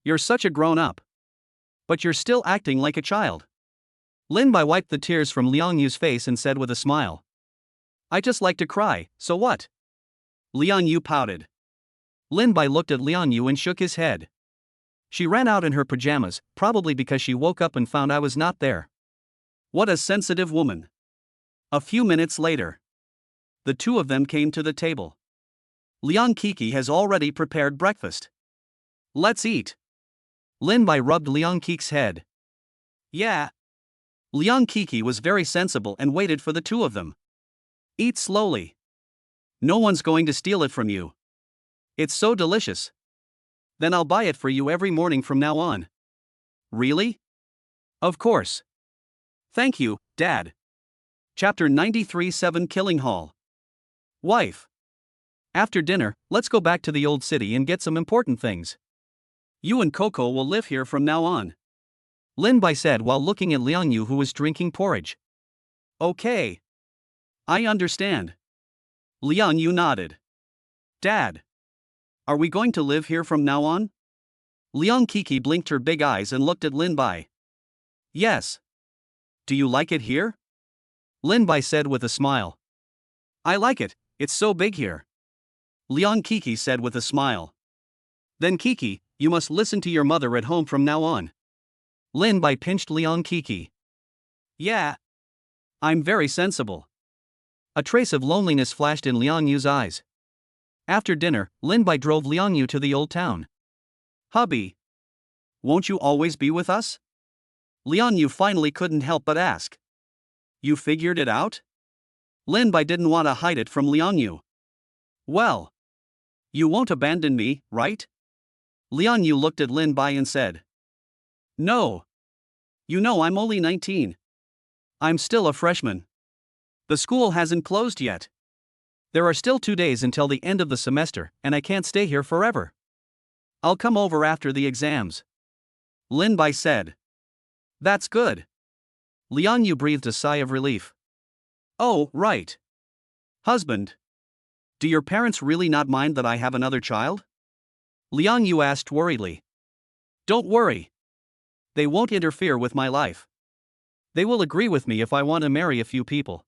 You're such a grown-up. But you're still acting like a child. Lin Bai wiped the tears from Liang Yu's face and said with a smile. I just like to cry, so what? Liang Yu pouted. Lin Bai looked at Liang Yu and shook his head. She ran out in her pajamas, probably because she woke up and found I was not there. What a sensitive woman. A few minutes later, the two of them came to the table. Liang Kiki has already prepared breakfast. Let's eat. Lin Bai rubbed Liang Kiki's head. Yeah. Liang Kiki was very sensible and waited for the two of them. Eat slowly. No one's going to steal it from you. It's so delicious. Then I'll buy it for you every morning from now on. Really? Of course. Thank you, Dad. Chapter 93-7 Killing Hall. Wife. After dinner, let's go back to the old city and get some important things. You and Coco will live here from now on. Lin Bai said while looking at Liang Yu, who was drinking porridge. Okay. I understand. Liang Yu nodded. Dad. Are we going to live here from now on? Liang Kiki blinked her big eyes and looked at Lin Bai. Yes. Do you like it here? Lin Bai said with a smile. I like it, it's so big here. Liang Kiki said with a smile. Then Kiki, you must listen to your mother at home from now on. Lin Bai pinched Liang Kiki. Yeah. I'm very sensible. A trace of loneliness flashed in Liang Yu's eyes. After dinner, Lin Bai drove Liang Yu to the old town. Hubby. Won't you always be with us? Liang Yu finally couldn't help but ask. You figured it out? Lin Bai didn't want to hide it from Liang Yu. Well. You won't abandon me, right? Liang Yu looked at Lin Bai and said. No. You know I'm only 19. I'm still a freshman. The school hasn't closed yet. There are still 2 days until the end of the semester, and I can't stay here forever. I'll come over after the exams. Lin Bai said. That's good. Liang Yu breathed a sigh of relief. Oh, right. Husband. Do your parents really not mind that I have another child? Liang Yu asked worriedly. Don't worry. They won't interfere with my life. They will agree with me if I want to marry a few people.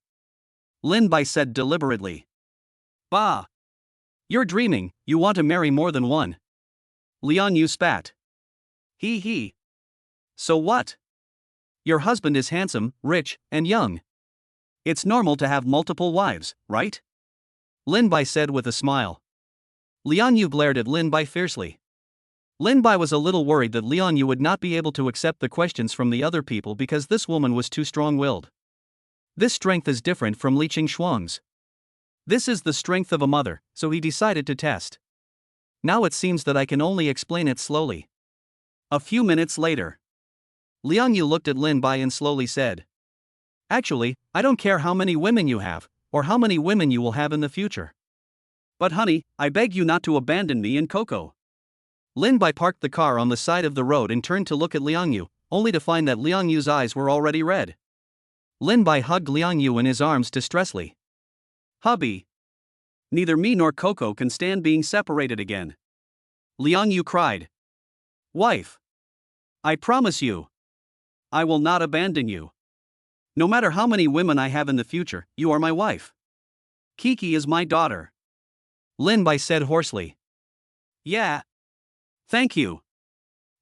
Lin Bai said deliberately. Bah! You're dreaming, you want to marry more than one. Liang Yu spat. He. So what? Your husband is handsome, rich, and young. It's normal to have multiple wives, right? Lin Bai said with a smile. Liang Yu glared at Lin Bai fiercely. Lin Bai was a little worried that Liang Yu would not be able to accept the questions from the other people because this woman was too strong-willed. This strength is different from Li Qingxuang's. This is the strength of a mother, so he decided to test. Now it seems that I can only explain it slowly. A few minutes later, Liang Yu looked at Lin Bai and slowly said. Actually, I don't care how many women you have, or how many women you will have in the future. But honey, I beg you not to abandon me and Coco. Lin Bai parked the car on the side of the road and turned to look at Liang Yu, only to find that Liang Yu's eyes were already red. Lin Bai hugged Liang Yu in his arms distressfully. Hubby. Neither me nor Coco can stand being separated again. Liang Yu cried. Wife. I promise you. I will not abandon you. No matter how many women I have in the future, you are my wife. Kiki is my daughter. Lin Bai said hoarsely. Yeah. Thank you.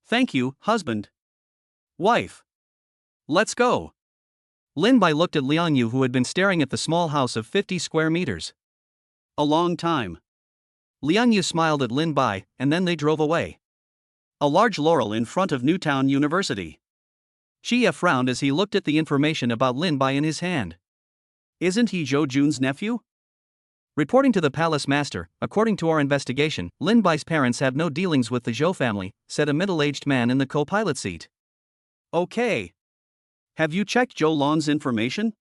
Thank you, husband. Wife. Let's go. Lin Bai looked at Liang Yu, who had been staring at the small house of 50 square meters. A long time. Liang Yu smiled at Lin Bai, and then they drove away. A large laurel in front of Newtown University. Xie frowned as he looked at the information about Lin Bai in his hand. Isn't he Zhou Jun's nephew? Reporting to the palace master, according to our investigation, Lin Bai's parents have no dealings with the Zhou family, said a middle-aged man in the co-pilot seat. Okay. Have you checked Zhou Long's information?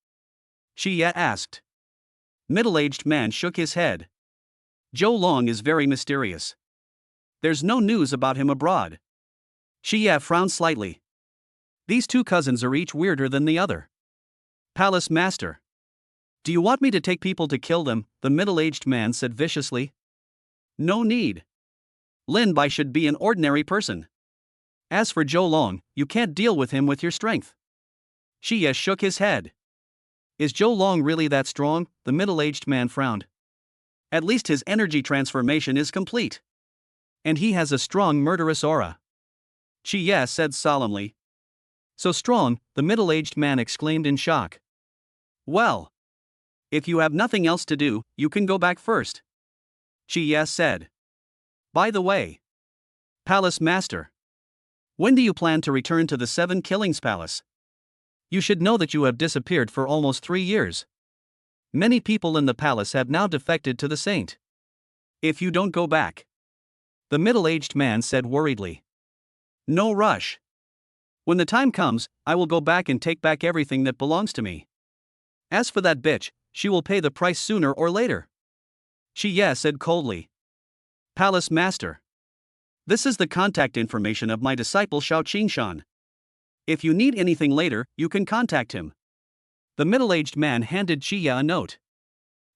Xie Ye asked. Middle-aged man shook his head. Zhou Long is very mysterious. There's no news about him abroad. Xie Ye frowned slightly. These two cousins are each weirder than the other. Palace master. Do you want me to take people to kill them? The middle-aged man said viciously. No need. Lin Bai should be an ordinary person. As for Zhou Long, you can't deal with him with your strength. Xie Ye shook his head. Is Zhou Long really that strong? The middle-aged man frowned. At least his energy transformation is complete. And he has a strong murderous aura. Xie Ye said solemnly. So strong, the middle-aged man exclaimed in shock. Well. If you have nothing else to do, you can go back first. Xie Ye said. By the way. Palace master. When do you plan to return to the Seven Killings Palace? You should know that you have disappeared for almost 3 years. Many people in the palace have now defected to the saint. If you don't go back. The middle-aged man said worriedly. No rush. When the time comes, I will go back and take back everything that belongs to me. As for that bitch, she will pay the price sooner or later. Xie Ye said coldly. Palace master. This is the contact information of my disciple Shao Qingshan. If you need anything later, you can contact him. The middle-aged man handed Xie Ye a note.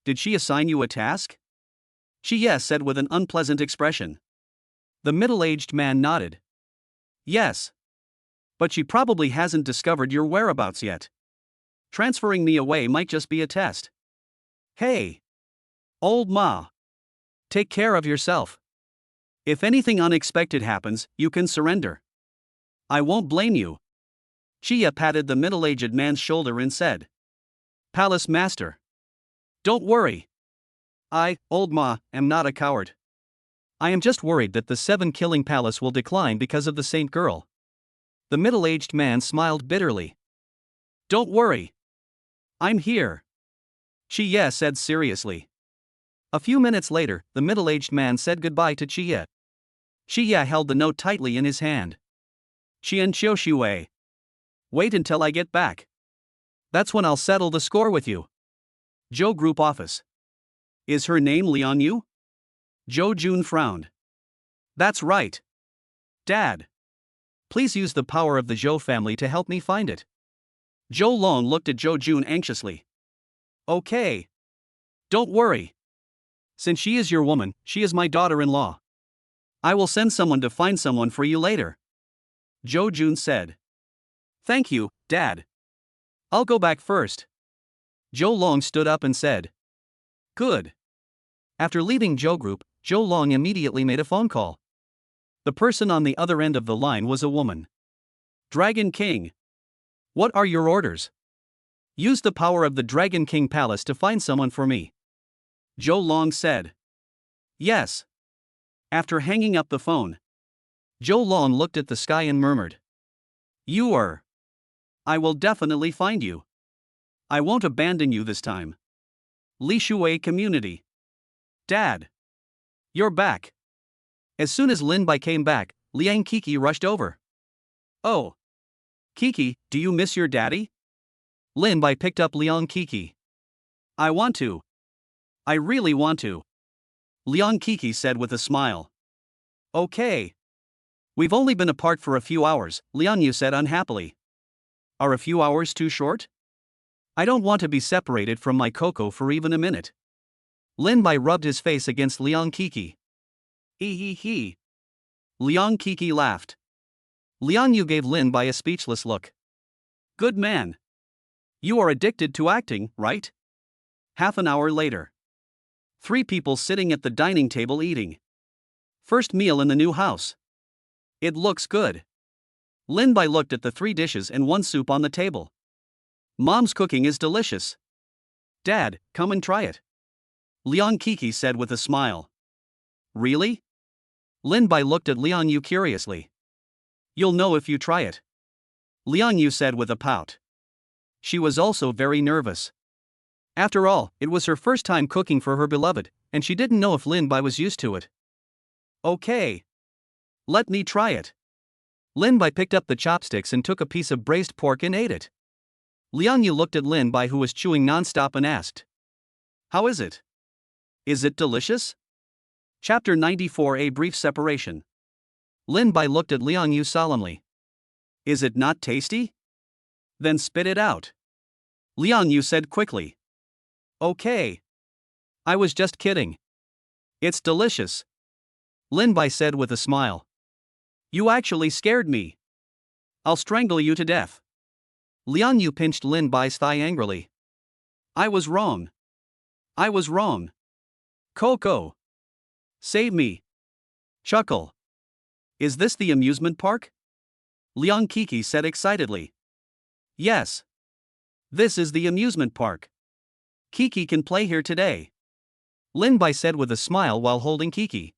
Did she assign you a task? Xie Ye said with an unpleasant expression. The middle-aged man nodded. Yes. But she probably hasn't discovered your whereabouts yet. Transferring me away might just be a test. Hey! Old Ma! Take care of yourself. If anything unexpected happens, you can surrender. I won't blame you. Xie Ye patted the middle-aged man's shoulder and said. Palace master. Don't worry. I, Old Ma, am not a coward. I am just worried that the Seven Killing Palace will decline because of the Saint Girl. The middle-aged man smiled bitterly. Don't worry. I'm here. Xie Ye said seriously. A few minutes later, the middle-aged man said goodbye to Xie Ye. Xie Ye held the note tightly in his hand. Qian Qiu Shui. Wait until I get back. That's when I'll settle the score with you. Zhou Group Office. Is her name Liang Yu? Zhou Jun frowned. That's right. Dad. Please use the power of the Zhou family to help me find it. Zhou Long looked at Zhou Jun anxiously. Okay. Don't worry. Since she is your woman, she is my daughter-in-law. I will send someone to find someone for you later. Zhou Jun said. Thank you, Dad. I'll go back first. Zhou Long stood up and said. Good. After leaving Zhou Group, Zhou Long immediately made a phone call. The person on the other end of the line was a woman. Dragon King. What are your orders? Use the power of the Dragon King Palace to find someone for me. Zhou Long said. Yes. After hanging up the phone, Zhou Long looked at the sky and murmured. You are. I will definitely find you. I won't abandon you this time. Li Shui Community. Dad. You're back. As soon as Lin Bai came back, Liang Kiki rushed over. Oh. Kiki, do you miss your daddy? Lin Bai picked up Liang Kiki. I want to. I really want to. Liang Kiki said with a smile. Okay. We've only been apart for a few hours, Liang Yu said unhappily. Are a few hours too short? I don't want to be separated from my Coco for even a minute. Lin Bai rubbed his face against Liang Kiki. He. Liang Kiki laughed. Liang Yu gave Lin Bai a speechless look. Good man. You are addicted to acting, right? Half an hour later. 3 people sitting at the dining table eating. First meal in the new house. It looks good. Lin Bai looked at the 3 dishes and 1 soup on the table. Mom's cooking is delicious. Dad, come and try it. Liang Kiki said with a smile. Really? Lin Bai looked at Liang Yu curiously. You'll know if you try it. Liang Yu said with a pout. She was also very nervous. After all, it was her first time cooking for her beloved, and she didn't know if Lin Bai was used to it. Okay. Let me try it. Lin Bai picked up the chopsticks and took a piece of braised pork and ate it. Liang Yu looked at Lin Bai, who was chewing non-stop, and asked, "How is it? Is it delicious?" Chapter 94: A Brief Separation. Lin Bai looked at Liang Yu solemnly. "Is it not tasty? Then spit it out," Liang Yu said quickly. "Okay. I was just kidding. It's delicious," Lin Bai said with a smile. "You actually scared me. I'll strangle you to death." Liang Yu pinched Lin Bai's thigh angrily. "I was wrong. I was wrong. Coco. Save me." Chuckle. "Is this the amusement park?" Liang Kiki said excitedly. "Yes. This is the amusement park. Kiki can play here today," Lin Bai said with a smile while holding Kiki.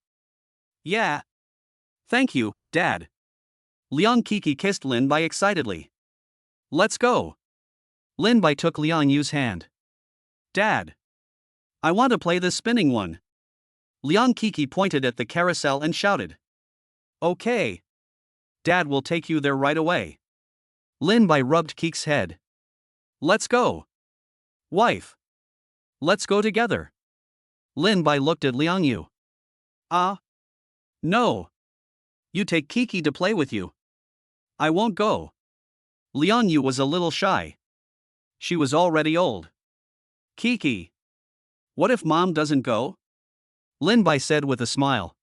"Yeah. Thank you, Dad." Liang Kiki kissed Lin Bai excitedly. "Let's go." Lin Bai took Liang Yu's hand. "Dad. I want to play the spinning one." Liang Kiki pointed at the carousel and shouted. "Okay. Dad will take you there right away." Lin Bai rubbed Kiki's head. "Let's go. Wife. Let's go together." Lin Bai looked at Liang Yu. No. You take Kiki to play with you." "I won't go." Liang Yu was a little shy. She was already old. "Kiki. What if Mom doesn't go?" Lin Bai said with a smile.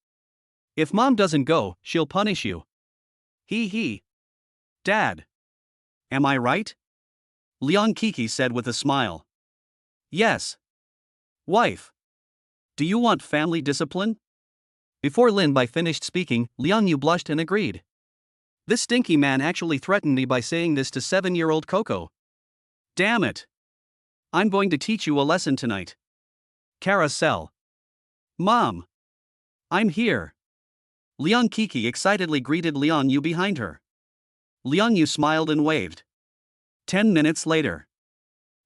"If Mom doesn't go, she'll punish you." He. "Dad. Am I right?" Liang Kiki said with a smile. "Yes. Wife. Do you want family discipline?" Before Lin Bai finished speaking, Liang Yu blushed and agreed. This stinky man actually threatened me by saying this to 7-year-old Coco. Damn it. I'm going to teach you a lesson tonight. Carousel. Mom. I'm here. Liang Kiki excitedly greeted Liang Yu behind her. Liang Yu smiled and waved. 10 minutes later.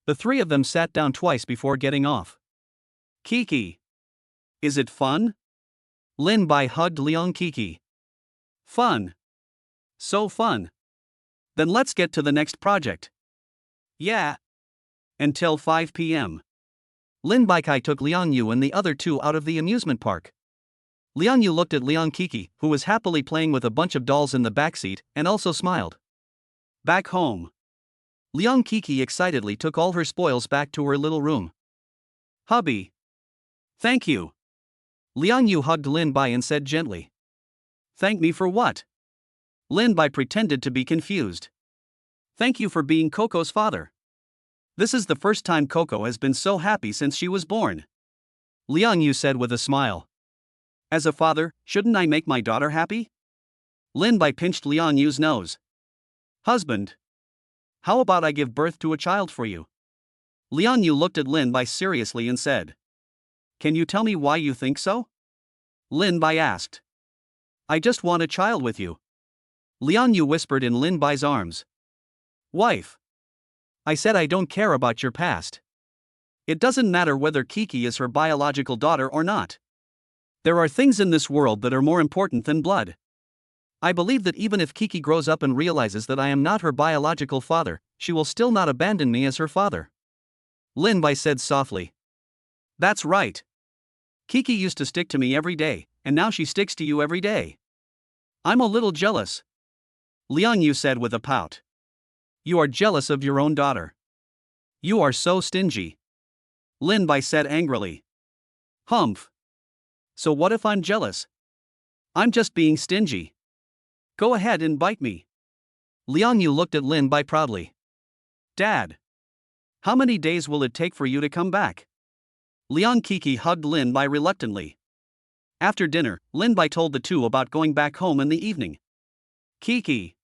The three of them sat down twice before getting off. Kiki. Is it fun? Lin Bai hugged Liang Kiki. Fun. So fun. Then let's get to the next project. Yeah. Until 5 p.m. Lin Bai Kai took Liang Yu and the other two out of the amusement park. Liang Yu looked at Liang Kiki, who was happily playing with a bunch of dolls in the backseat, and also smiled. Back home. Liang Kiki excitedly took all her spoils back to her little room. Hubby. Thank you. Liang Yu hugged Lin Bai and said gently. Thank me for what? Lin Bai pretended to be confused. Thank you for being Coco's father. This is the first time Coco has been so happy since she was born. Liang Yu said with a smile. As a father, shouldn't I make my daughter happy? Lin Bai pinched Liang Yu's nose. Husband. How about I give birth to a child for you? Liang Yu looked at Lin Bai seriously and said. Can you tell me why you think so? Lin Bai asked. I just want a child with you. Liang Yu whispered in Lin Bai's arms. Wife. I said I don't care about your past. It doesn't matter whether Kiki is her biological daughter or not. There are things in this world that are more important than blood. I believe that even if Kiki grows up and realizes that I am not her biological father, she will still not abandon me as her father. Lin Bai said softly. That's right. Kiki used to stick to me every day, and now she sticks to you every day. I'm a little jealous. Liang Yu said with a pout. You are jealous of your own daughter. You are so stingy. Lin Bai said angrily. Humph. So what if I'm jealous? I'm just being stingy. Go ahead and bite me. Liang Yu looked at Lin Bai proudly. Dad. How many days will it take for you to come back? Liang Kiki hugged Lin Bai reluctantly. After dinner, Lin Bai told the two about going back home in the evening. Kiki.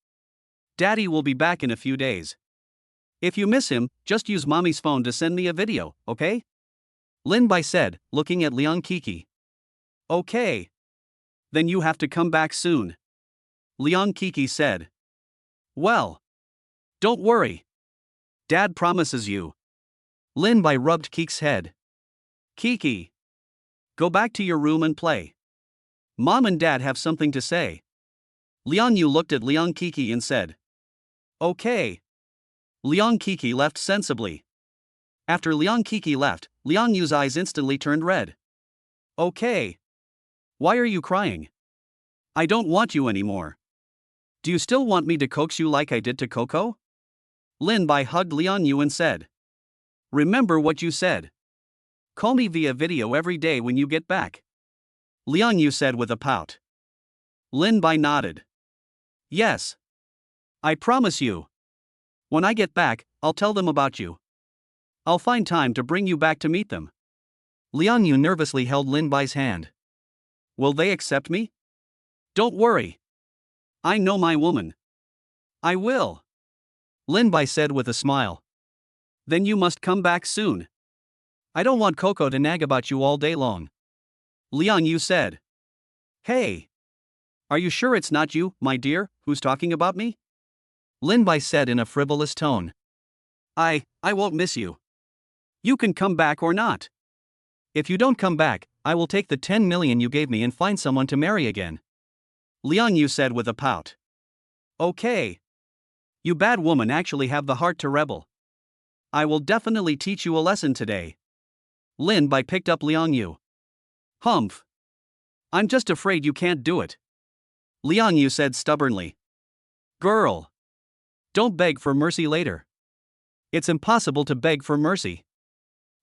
Daddy will be back in a few days. If you miss him, just use Mommy's phone to send me a video, okay? Lin Bai said, looking at Liang Kiki. Okay. Then you have to come back soon. Liang Kiki said. Well. Don't worry. Dad promises you. Lin Bai rubbed Kiki's head. Kiki. Go back to your room and play. Mom and Dad have something to say. Liang Yu looked at Liang Kiki and said. Okay. Liang Kiki left sensibly. After Liang Kiki left, Liang Yu's eyes instantly turned red. Okay. Why are you crying? I don't want you anymore. Do you still want me to coax you like I did to Coco? Lin Bai hugged Liang Yu and said. Remember what you said. Call me via video every day when you get back. Liang Yu said with a pout. Lin Bai nodded. Yes. I promise you. When I get back, I'll tell them about you. I'll find time to bring you back to meet them. Liang Yu nervously held Lin Bai's hand. Will they accept me? Don't worry. I know my woman. I will. Lin Bai said with a smile. Then you must come back soon. I don't want Coco to nag about you all day long. Liang Yu said. Hey. Are you sure it's not you, my dear, who's talking about me? Lin Bai said in a frivolous tone. I won't miss you. You can come back or not. If you don't come back, I will take the 10 million you gave me and find someone to marry again. Liang Yu said with a pout. Okay. You bad woman actually have the heart to rebel. I will definitely teach you a lesson today. Lin Bai picked up Liang Yu. Humph. I'm just afraid you can't do it. Liang Yu said stubbornly. Girl. Don't beg for mercy later. It's impossible to beg for mercy.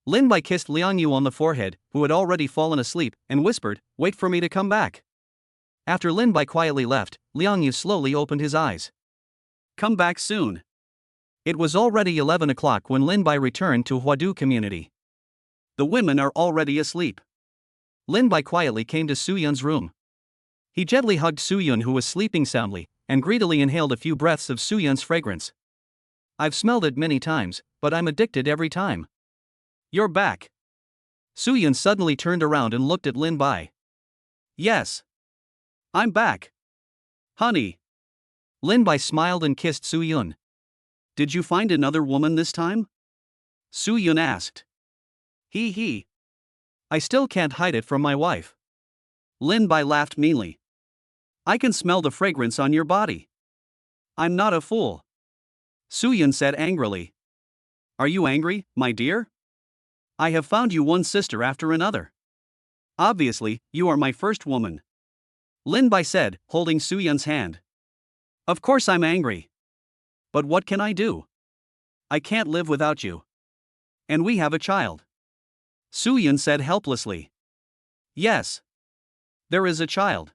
Lin Bai kissed Liang Yu on the forehead, who had already fallen asleep, and whispered, Wait for me to come back. After Lin Bai quietly left, Liang Yu slowly opened his eyes. Come back soon. It was already 11 o'clock when Lin Bai returned to Huadu community. The women are already asleep. Lin Bai quietly came to Su Yun's room. He gently hugged Su Yun, who was sleeping soundly, and greedily inhaled a few breaths of Su Yun's fragrance. I've smelled it many times, but I'm addicted every time. You're back. Su Yun suddenly turned around and looked at Lin Bai. Yes. I'm back. Honey. Lin Bai smiled and kissed Su Yun. Did you find another woman this time? Su Yun asked. He. I still can't hide it from my wife. Lin Bai laughed meanly. I can smell the fragrance on your body. I'm not a fool. Su Yun said angrily. Are you angry, my dear? I have found you one sister after another. Obviously, you are my first woman. Lin Bai said, holding Su Yun's hand. Of course I'm angry. But what can I do? I can't live without you. And we have a child. Su Yun said helplessly. Yes. There is a child.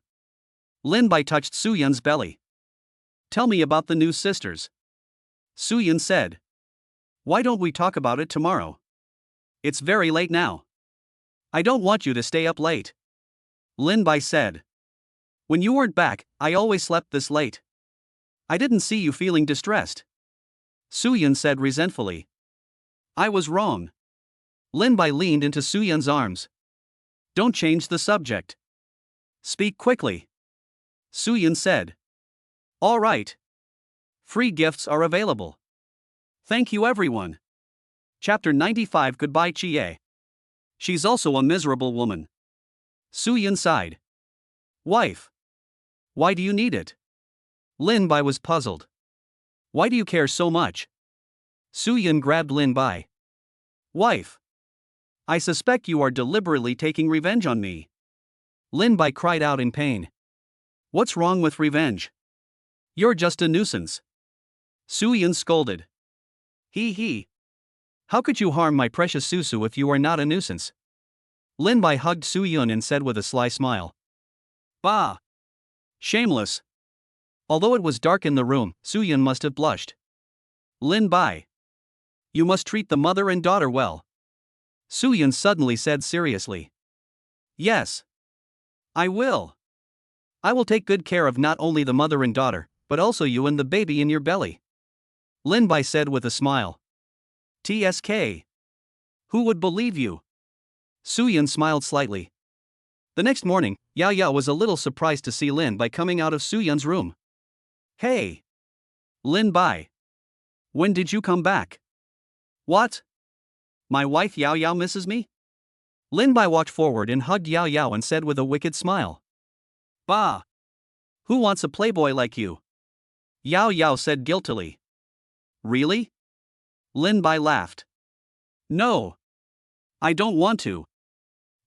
Lin Bai touched Su Yun's belly. Tell me about the new sisters. Su Yun said. Why don't we talk about it tomorrow? It's very late now. I don't want you to stay up late. Lin Bai said. When you weren't back, I always slept this late. I didn't see you feeling distressed. Su Yun said resentfully. I was wrong. Lin Bai leaned into Su Yun's arms. Don't change the subject. Speak quickly. Su Yun said. All right. Free gifts are available. Thank you everyone. Chapter 95 Goodbye Chie. She's also a miserable woman. Su Yun sighed. Wife. Why do you need it? Lin Bai was puzzled. Why do you care so much? Su Yun grabbed Lin Bai. Wife. I suspect you are deliberately taking revenge on me. Lin Bai cried out in pain. What's wrong with revenge? You're just a nuisance. Su Yun scolded. He. How could you harm my precious Susu if you are not a nuisance? Lin Bai hugged Su Yun and said with a sly smile. Bah! Shameless. Although it was dark in the room, Su Yun must have blushed. Lin Bai. You must treat the mother and daughter well. Su Yun suddenly said seriously. Yes. I will. I will take good care of not only the mother and daughter, but also you and the baby in your belly. Lin Bai said with a smile. TSK. Who would believe you? Su Yun smiled slightly. The next morning, Yao Yao was a little surprised to see Lin Bai coming out of Su Yun's room. Hey! Lin Bai. When did you come back? What? My wife Yao Yao misses me? Lin Bai walked forward and hugged Yao Yao and said with a wicked smile. Bah! Who wants a playboy like you? Yao Yao said guiltily. Really? Lin Bai laughed. No. I don't want to.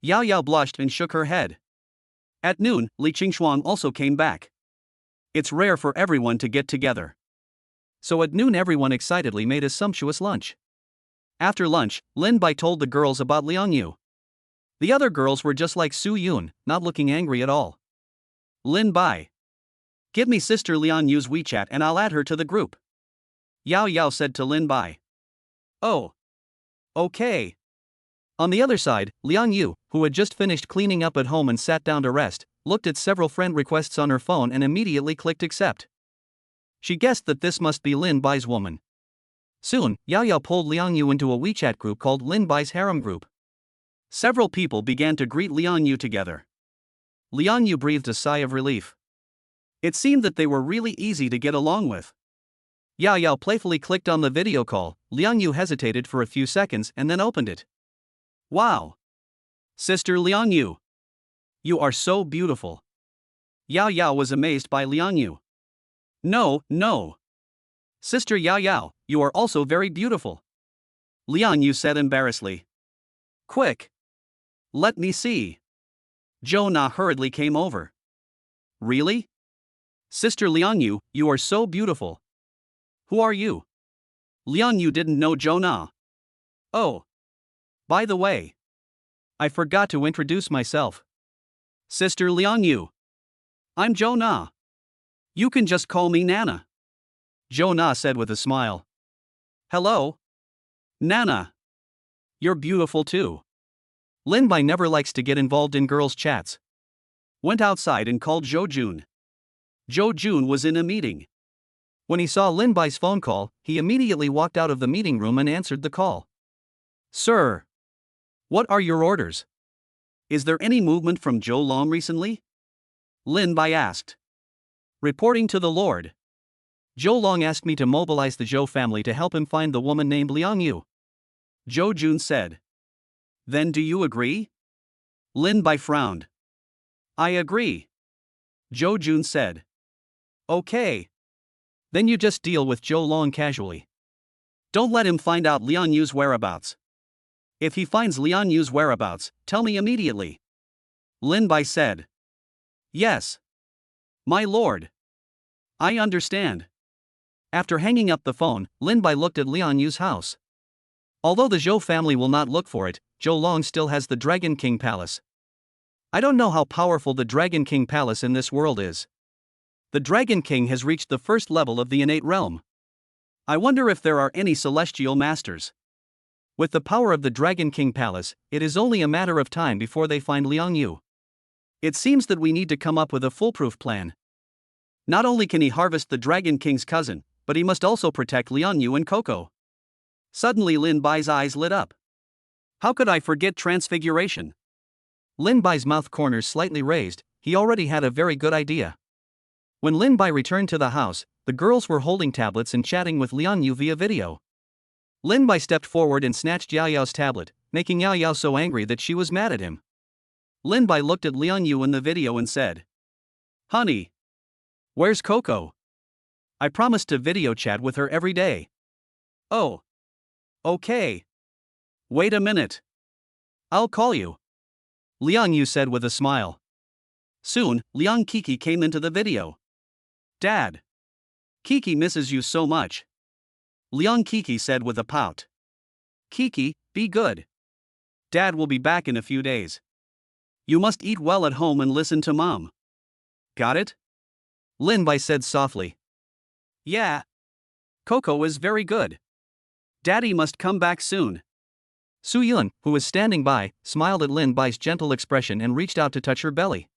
Yao Yao blushed and shook her head. At noon, Li Qingshuang also came back. It's rare for everyone to get together. So at noon everyone excitedly made a sumptuous lunch. After lunch, Lin Bai told the girls about Liang Yu. The other girls were just like Su Yun, not looking angry at all. Lin Bai. Give me sister Liang Yu's WeChat and I'll add her to the group. Yao Yao said to Lin Bai. Oh. Okay. On the other side, Liang Yu, who had just finished cleaning up at home and sat down to rest, looked at several friend requests on her phone and immediately clicked accept. She guessed that this must be Lin Bai's woman. Soon, Yao Yao pulled Liang Yu into a WeChat group called Lin Bai's Harem Group. Several people began to greet Liang Yu together. Liang Yu breathed a sigh of relief. It seemed that they were really easy to get along with. Yao Yao playfully clicked on the video call. Liang Yu hesitated for a few seconds and then opened it. Wow! Sister Liang Yu! You are so beautiful. Yao Yao was amazed by Liang Yu. No. Sister Yao Yao, you are also very beautiful. Liang Yu said embarrassedly. Quick! Let me see. Zhou Na hurriedly came over. Really? Sister Liang Yu, you are so beautiful. Who are you? Liang Yu didn't know Zhou Na. Oh. By the way. I forgot to introduce myself. Sister Liang Yu. I'm Zhou Na. You can just call me Nana. Zhou Na said with a smile. Hello. Nana. You're beautiful too. Lin Bai never likes to get involved in girls' chats. Went outside and called Zhou Jun. Zhou Jun was in a meeting. When he saw Lin Bai's phone call, he immediately walked out of the meeting room and answered the call. Sir. What are your orders? Is there any movement from Zhou Long recently? Lin Bai asked. Reporting to the Lord. Zhou Long asked me to mobilize the Zhou family to help him find the woman named Liang Yu. Zhou Jun said. Then do you agree? Lin Bai frowned. I agree. Zhou Jun said. Okay. Then you just deal with Zhou Long casually. Don't let him find out Liang Yu's whereabouts. If he finds Liang Yu's whereabouts, tell me immediately. Lin Bai said. Yes. My lord. I understand. After hanging up the phone, Lin Bai looked at Liang Yu's house. Although the Zhou family will not look for it, Zhou Long still has the Dragon King Palace. I don't know how powerful the Dragon King Palace in this world is. The Dragon King has reached the first level of the innate realm. I wonder if there are any celestial masters. With the power of the Dragon King Palace, it is only a matter of time before they find Liang Yu. It seems that we need to come up with a foolproof plan. Not only can he harvest the Dragon King's cousin, but he must also protect Liang Yu and Coco. Suddenly Lin Bai's eyes lit up. How could I forget transfiguration? Lin Bai's mouth corners slightly raised. He already had a very good idea. When Lin Bai returned to the house, the girls were holding tablets and chatting with Liang Yu via video. Lin Bai stepped forward and snatched Yao Yao's tablet, making Yao Yao so angry that she was mad at him. Lin Bai looked at Liang Yu in the video and said, Honey. Where's Coco? I promised to video chat with her every day. Oh. Okay. Wait a minute. I'll call you. Liang Yu said with a smile. Soon, Liang Kiki came into the video. Dad. Kiki misses you so much. Liang Kiki said with a pout. Kiki, be good. Dad will be back in a few days. You must eat well at home and listen to Mom. Got it? Lin Bai said softly. Yeah. Coco is very good. Daddy must come back soon. Su Yun, who was standing by, smiled at Lin Bai's gentle expression and reached out to touch her belly.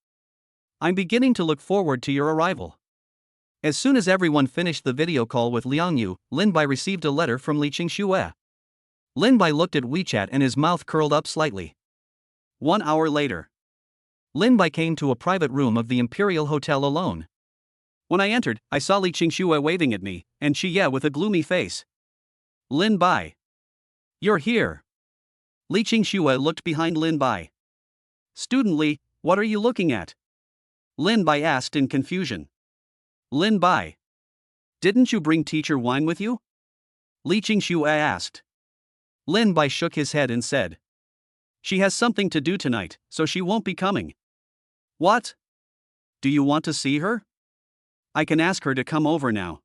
I'm beginning to look forward to your arrival. As soon as everyone finished the video call with Liang Yu, Lin Bai received a letter from Li Qingxue. Lin Bai looked at WeChat and his mouth curled up slightly. 1 hour later. Lin Bai came to a private room of the Imperial Hotel alone. When I entered, I saw Li Qingxue waving at me, and Xie with a gloomy face. Lin Bai. You're here. Li Qingxue looked behind Lin Bai. Student Li, what are you looking at? Lin Bai asked in confusion. Lin Bai. Didn't you bring teacher Wang with you? Li Qingxue asked. Lin Bai shook his head and said. She has something to do tonight, so she won't be coming. What? Do you want to see her? I can ask her to come over now.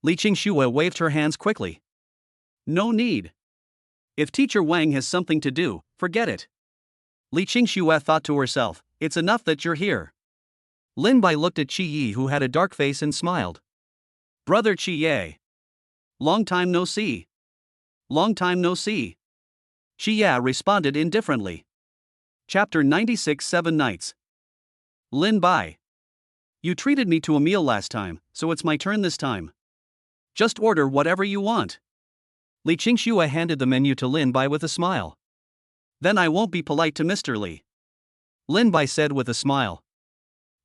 Li Qingxue waved her hands quickly. No need. If teacher Wang has something to do, forget it. Li Qingxue thought to herself, it's enough that you're here. Lin Bai looked at Qi Yi, who had a dark face, and smiled. Brother Qi Ye. Long time no see. Long time no see. Qi Ye responded indifferently. Chapter 96 7 Nights. Lin Bai. You treated me to a meal last time, so it's my turn this time. Just order whatever you want. Li Qingxue handed the menu to Lin Bai with a smile. Then I won't be polite to Mr. Li. Lin Bai said with a smile.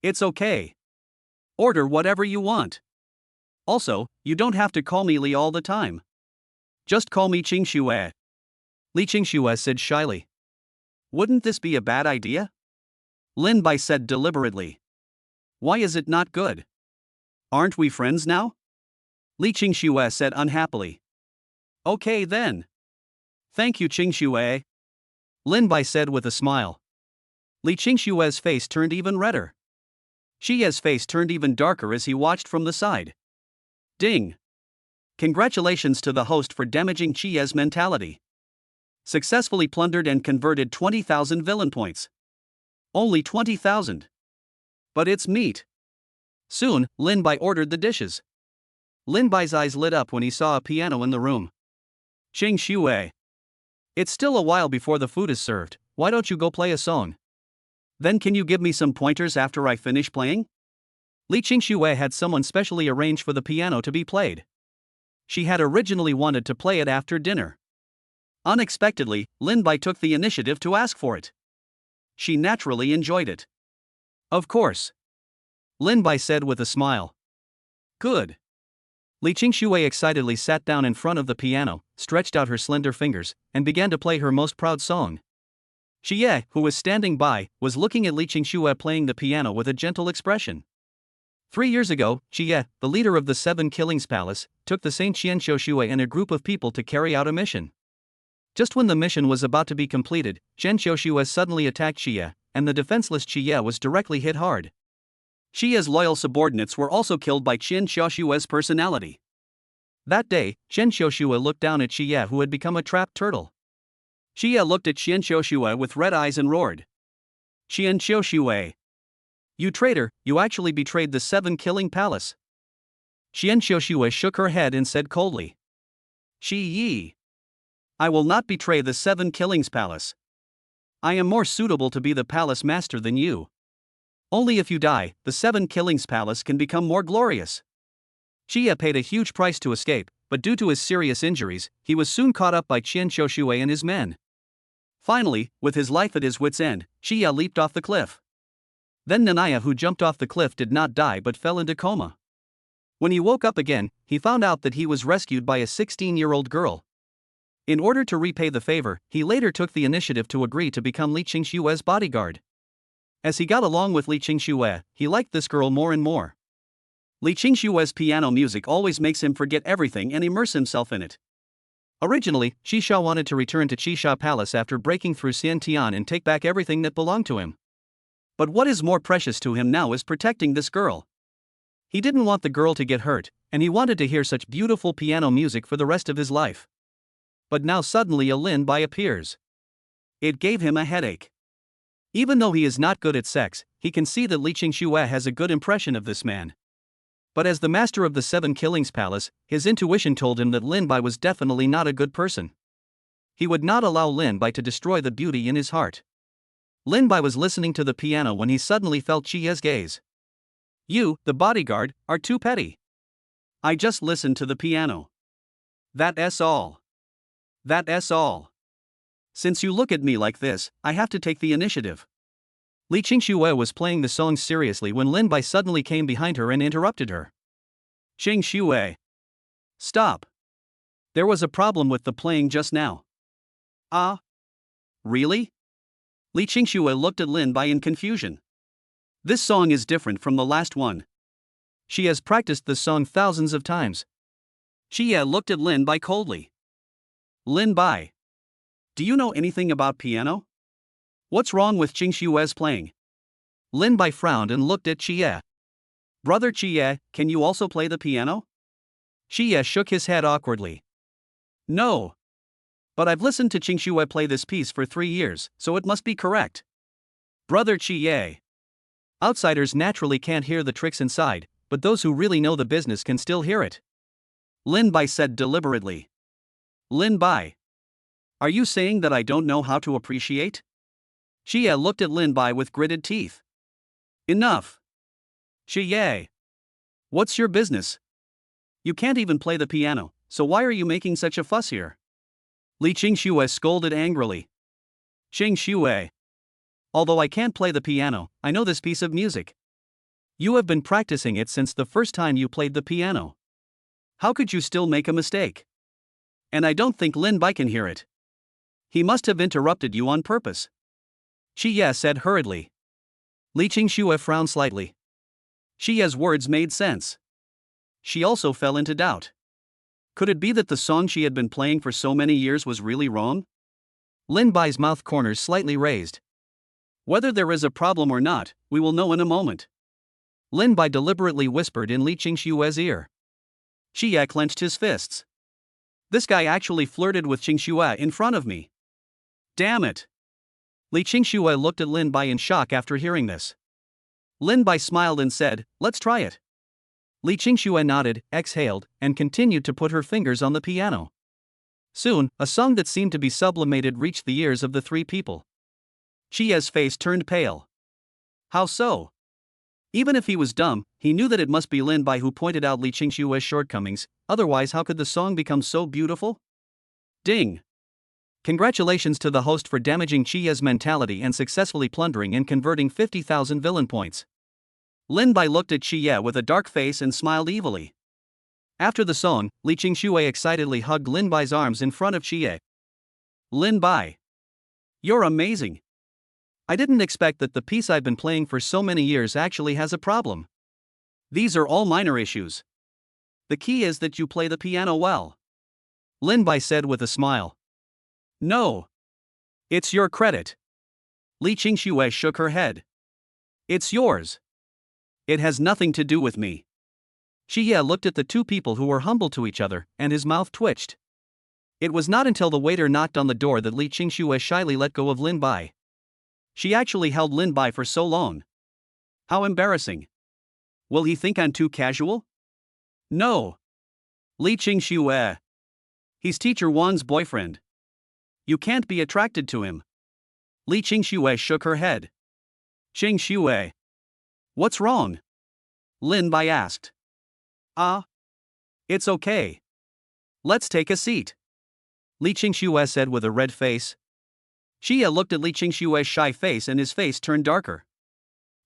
It's okay. Order whatever you want. Also, you don't have to call me Li all the time. Just call me Qingxue. Li Qingxue said shyly. Wouldn't this be a bad idea? Lin Bai said deliberately. Why is it not good? Aren't we friends now? Li Qingxue said unhappily. Okay then. Thank you, Qingxue. Lin Bai said with a smile. Li Qingxue's face turned even redder. Qi Ye's face turned even darker as he watched from the side. Ding! Congratulations to the host for damaging Qi Ye's mentality. Successfully plundered and converted 20,000 villain points. Only 20,000. But it's meat. Soon, Lin Bai ordered the dishes. Lin Bai's eyes lit up when he saw a piano in the room. Qingxue. It's still a while before the food is served, why don't you go play a song? Then can you give me some pointers after I finish playing? Li Qingxue had someone specially arranged for the piano to be played. She had originally wanted to play it after dinner. Unexpectedly, Lin Bai took the initiative to ask for it. She naturally enjoyed it. Of course. Lin Bai said with a smile. Good. Li Qingxue excitedly sat down in front of the piano, stretched out her slender fingers, and began to play her most proud song. Qi Ye, who was standing by, was looking at Li Qingxue playing the piano with a gentle expression. 3 years ago, Qi Ye, the leader of the Seven Killings Palace, took the Saint Qianqiuxue and a group of people to carry out a mission. Just when the mission was about to be completed, Qianqiuxue suddenly attacked Qi Ye, and the defenseless Qi Ye was directly hit hard. Qi Ye's loyal subordinates were also killed by Qianqiuxue's personality. That day, Qianqiuxue looked down at Qi Ye, who had become a trapped turtle. Qi Ye looked at Qianqiuxue with red eyes and roared. Qianqiuxue. You traitor, you actually betrayed the Seven Killing Palace. Qianqiuxue shook her head and said coldly. Qi Yi. I will not betray the Seven Killings Palace. I am more suitable to be the palace master than you. Only if you die, the Seven Killings Palace can become more glorious. Qi Ye paid a huge price to escape, but due to his serious injuries, he was soon caught up by Qianqiuxue and his men. Finally, with his life at his wit's end, Qi Ye leaped off the cliff. Then Nanaya, who jumped off the cliff, did not die but fell into coma. When he woke up again, he found out that he was rescued by a 16-year-old girl. In order to repay the favor, he later took the initiative to agree to become Li Qingxue's bodyguard. As he got along with Li Qingxue, he liked this girl more and more. Li Qingxue's piano music always makes him forget everything and immerse himself in it. Originally, Qixia wanted to return to Qixia Palace after breaking through Xiantian and take back everything that belonged to him. But what is more precious to him now is protecting this girl. He didn't want the girl to get hurt, and he wanted to hear such beautiful piano music for the rest of his life. But now suddenly a Lin Bai appears. It gave him a headache. Even though he is not good at sex, he can see that Li Qingxue has a good impression of this man. But as the master of the Seven Killings Palace, his intuition told him that Lin Bai was definitely not a good person. He would not allow Lin Bai to destroy the beauty in his heart. Lin Bai was listening to the piano when he suddenly felt Qi Ye's gaze. You, the bodyguard, are too petty. I just listened to the piano. That's all. That's all. Since you look at me like this, I have to take the initiative. Li Qingxue was playing the song seriously when Lin Bai suddenly came behind her and interrupted her. Qingxue. Stop. There was a problem with the playing just now. Ah, Really? Li Qingxue looked at Lin Bai in confusion. This song is different from the last one. She has practiced this song thousands of times. Xie looked at Lin Bai coldly. Lin Bai. Do you know anything about piano? What's wrong with Qingxue's playing? Lin Bai frowned and looked at Xie. Brother Xie, can you also play the piano? Xie shook his head awkwardly. No. But I've listened to Qingxue play this piece for 3 years, so it must be correct. Brother Xie. Outsiders naturally can't hear the tricks inside, but those who really know the business can still hear it. Lin Bai said deliberately. Lin Bai. Are you saying that I don't know how to appreciate? Xie looked at Lin Bai with gritted teeth. Enough. Xie. What's your business? You can't even play the piano, so why are you making such a fuss here? Li Qingxue scolded angrily. Qingxue. Although I can't play the piano, I know this piece of music. You have been practicing it since the first time you played the piano. How could you still make a mistake? And I don't think Lin Bai can hear it. He must have interrupted you on purpose. Xie said hurriedly. Li Qingxue frowned slightly. Xie's words made sense. She also fell into doubt. Could it be that the song she had been playing for so many years was really wrong? Lin Bai's mouth corners slightly raised. Whether there is a problem or not, we will know in a moment. Lin Bai deliberately whispered in Li Qingxue's ear. Xie clenched his fists. This guy actually flirted with Qingxue in front of me. Damn it! Li Qingxue looked at Lin Bai in shock after hearing this. Lin Bai smiled and said, let's try it. Li Qingxue nodded, exhaled, and continued to put her fingers on the piano. Soon, a song that seemed to be sublimated reached the ears of the 3 people. Xie's face turned pale. How so? Even if he was dumb, he knew that it must be Lin Bai who pointed out Li Qingxue's shortcomings, otherwise how could the song become so beautiful? Ding! Congratulations to the host for damaging Xie's mentality and successfully plundering and converting 50,000 villain points. Lin Bai looked at Xie with a dark face and smiled evilly. After the song, Li Qingxue excitedly hugged Lin Bai's arms in front of Xie. Lin Bai. You're amazing. I didn't expect that the piece I've been playing for so many years actually has a problem. These are all minor issues. The key is that you play the piano well. Lin Bai said with a smile. No. It's your credit. Li Qingxue shook her head. It's yours. It has nothing to do with me. Xie looked at the 2 people who were humble to each other, and his mouth twitched. It was not until the waiter knocked on the door that Li Qingxue shyly let go of Lin Bai. She actually held Lin Bai for so long. How embarrassing. Will he think I'm too casual? No. Li Qingxue. He's Teacher Wang's boyfriend. You can't be attracted to him. Li Qingxue shook her head. Qingxue. What's wrong? Lin Bai asked. It's okay. Let's take a seat. Li Qingxue said with a red face. Xie looked at Li Qingxue's shy face and his face turned darker.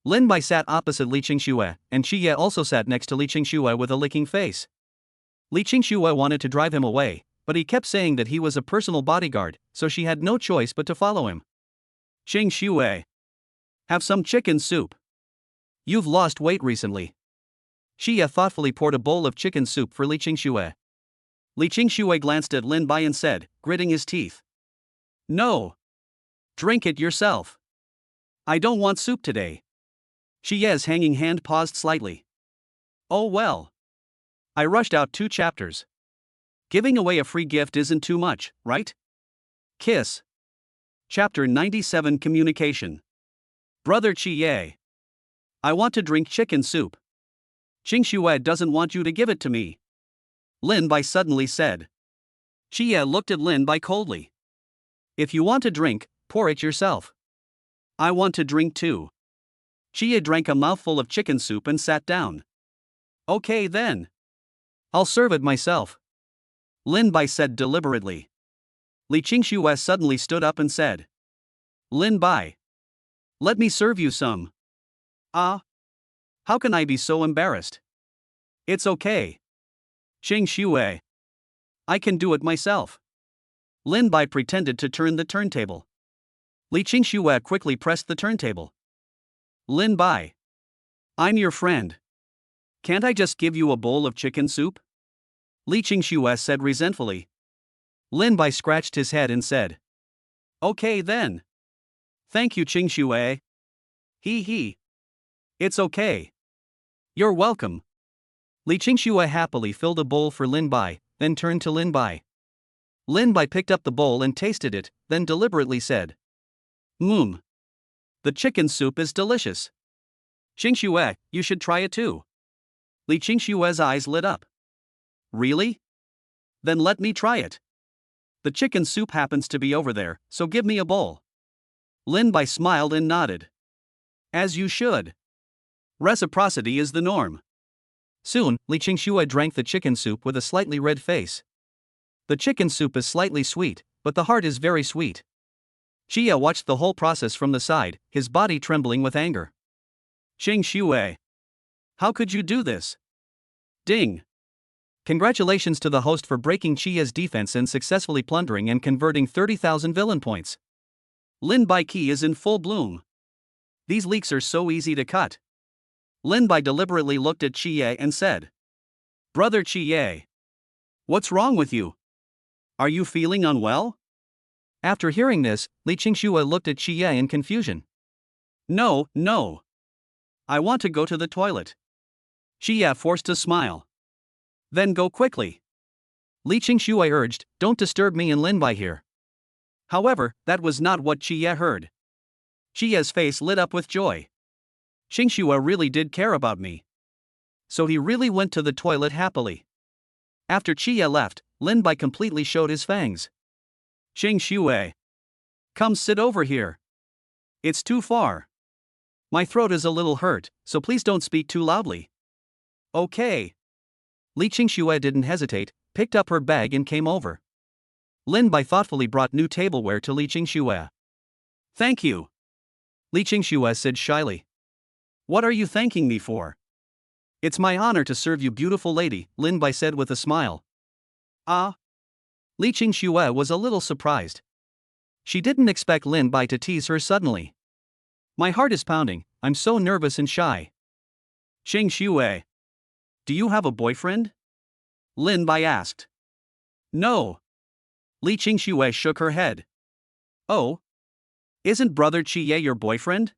Lin Bai sat opposite Li Qingxue, and Xie also sat next to Li Qingxue with a licking face. Li Qingxue wanted to drive him away, but he kept saying that he was a personal bodyguard, so she had no choice but to follow him. Qingxue. Have some chicken soup. You've lost weight recently. Xie thoughtfully poured a bowl of chicken soup for Li Qingxue. Li Qingxue glanced at Lin Bai and said, gritting his teeth. No. Drink it yourself. I don't want soup today. Xie's hanging hand paused slightly. Oh well. I rushed out 2 chapters. Giving away a free gift isn't too much, right? Kiss. Chapter 97 Communication. Brother Xie. I want to drink chicken soup. Qingxue doesn't want you to give it to me. Lin Bai suddenly said. Xie looked at Lin Bai coldly. If you want to drink, pour it yourself. I want to drink too. Xie drank a mouthful of chicken soup and sat down. Okay then. I'll serve it myself. Lin Bai said deliberately. Li Qingxue suddenly stood up and said. Lin Bai. Let me serve you some. How can I be so embarrassed? It's okay. Qingxue. I can do it myself. Lin Bai pretended to turn the turntable. Li Qingxue quickly pressed the turntable. Lin Bai. I'm your friend. Can't I just give you a bowl of chicken soup? Li Qingxue said resentfully. Lin Bai scratched his head and said, Okay then. Thank you, Qingxue. He. It's okay. You're welcome. Li Qingxue happily filled a bowl for Lin Bai, then turned to Lin Bai. Lin Bai picked up the bowl and tasted it, then deliberately said, The chicken soup is delicious. Qingxue, you should try it too. Li Qingxue's eyes lit up. Really? Then let me try it. The chicken soup happens to be over there, so give me a bowl. Lin Bai smiled and nodded. As you should. Reciprocity is the norm. Soon, Li Qingxue drank the chicken soup with a slightly red face. The chicken soup is slightly sweet, but the heart is very sweet. Chia watched the whole process from the side, his body trembling with anger. Qingxue. How could you do this? Ding. Congratulations to the host for breaking Chia's defense and successfully plundering and converting 30,000 villain points. Lin Bai Qi is in full bloom. These leaks are so easy to cut. Lin Bai deliberately looked at Chia and said, Brother Chia. What's wrong with you? Are you feeling unwell? After hearing this, Li Qingxue looked at Chia in confusion. No. I want to go to the toilet. Chia forced a smile. Then go quickly. Li Qingxue urged, Don't disturb me and Lin Bai here. However, that was not what Chia heard. Chia's face lit up with joy. Qingxue really did care about me. So he really went to the toilet happily. After Chia left, Lin Bai completely showed his fangs. Qingxue. Come sit over here. It's too far. My throat is a little hurt, so please don't speak too loudly. Okay. Li Qingxue didn't hesitate, picked up her bag and came over. Lin Bai thoughtfully brought new tableware to Li Qingxue. Thank you. Li Qingxue said shyly. What are you thanking me for? It's my honor to serve you, beautiful lady, Lin Bai said with a smile. Ah? Li Qingxue was a little surprised. She didn't expect Lin Bai to tease her suddenly. My heart is pounding, I'm so nervous and shy. Qingxue. Do you have a boyfriend? Lin Bai asked. No. Li Qingxue shook her head. Oh? Isn't Brother Qie your boyfriend?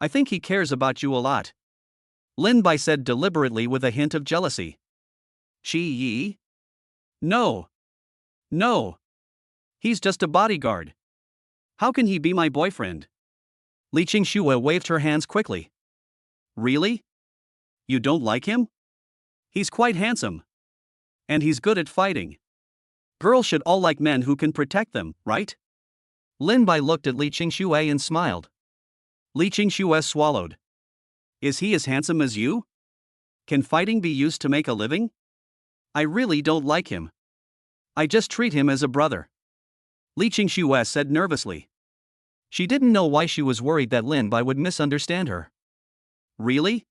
I think he cares about you a lot. Lin Bai said deliberately with a hint of jealousy. Qie? No. He's just a bodyguard. How can he be my boyfriend? Li Qingxue waved her hands quickly. Really? You don't like him? He's quite handsome. And he's good at fighting. Girls should all like men who can protect them, right? Lin Bai looked at Li Qingxue and smiled. Li Qingxue swallowed. Is he as handsome as you? Can fighting be used to make a living? I really don't like him. I just treat him as a brother. Li Qingxue said nervously. She didn't know why she was worried that Lin Bai would misunderstand her. Really?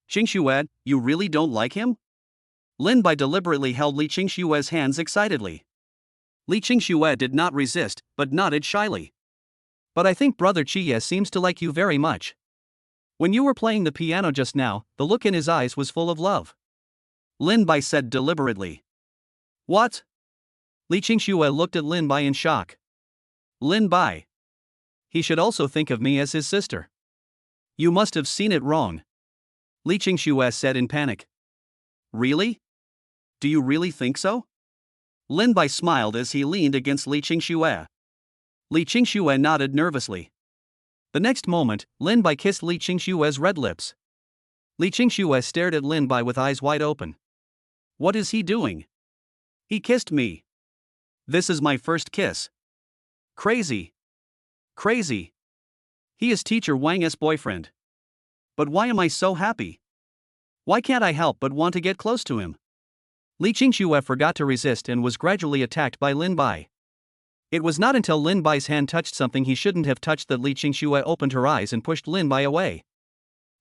Qingxue, you really don't like him? Lin Bai deliberately held Li Qingxue's hands excitedly. Li Qingxue did not resist, but nodded shyly. But I think Brother Qie seems to like you very much. When you were playing the piano just now, the look in his eyes was full of love. Lin Bai said deliberately. What? Li Qingxue looked at Lin Bai in shock. Lin Bai. He should also think of me as his sister. You must have seen it wrong. Li Qingxue said in panic. Really? Do you really think so? Lin Bai smiled as he leaned against Li Qingxue. Li Qingxue nodded nervously. The next moment, Lin Bai kissed Li Qingxue's red lips. Li Qingxue stared at Lin Bai with eyes wide open. What is he doing? He kissed me. This is my first kiss. Crazy. He is teacher Wang's boyfriend. But why am I so happy? Why can't I help but want to get close to him? Li Qingxue forgot to resist and was gradually attacked by Lin Bai. It was not until Lin Bai's hand touched something he shouldn't have touched that Li Qingxue opened her eyes and pushed Lin Bai away.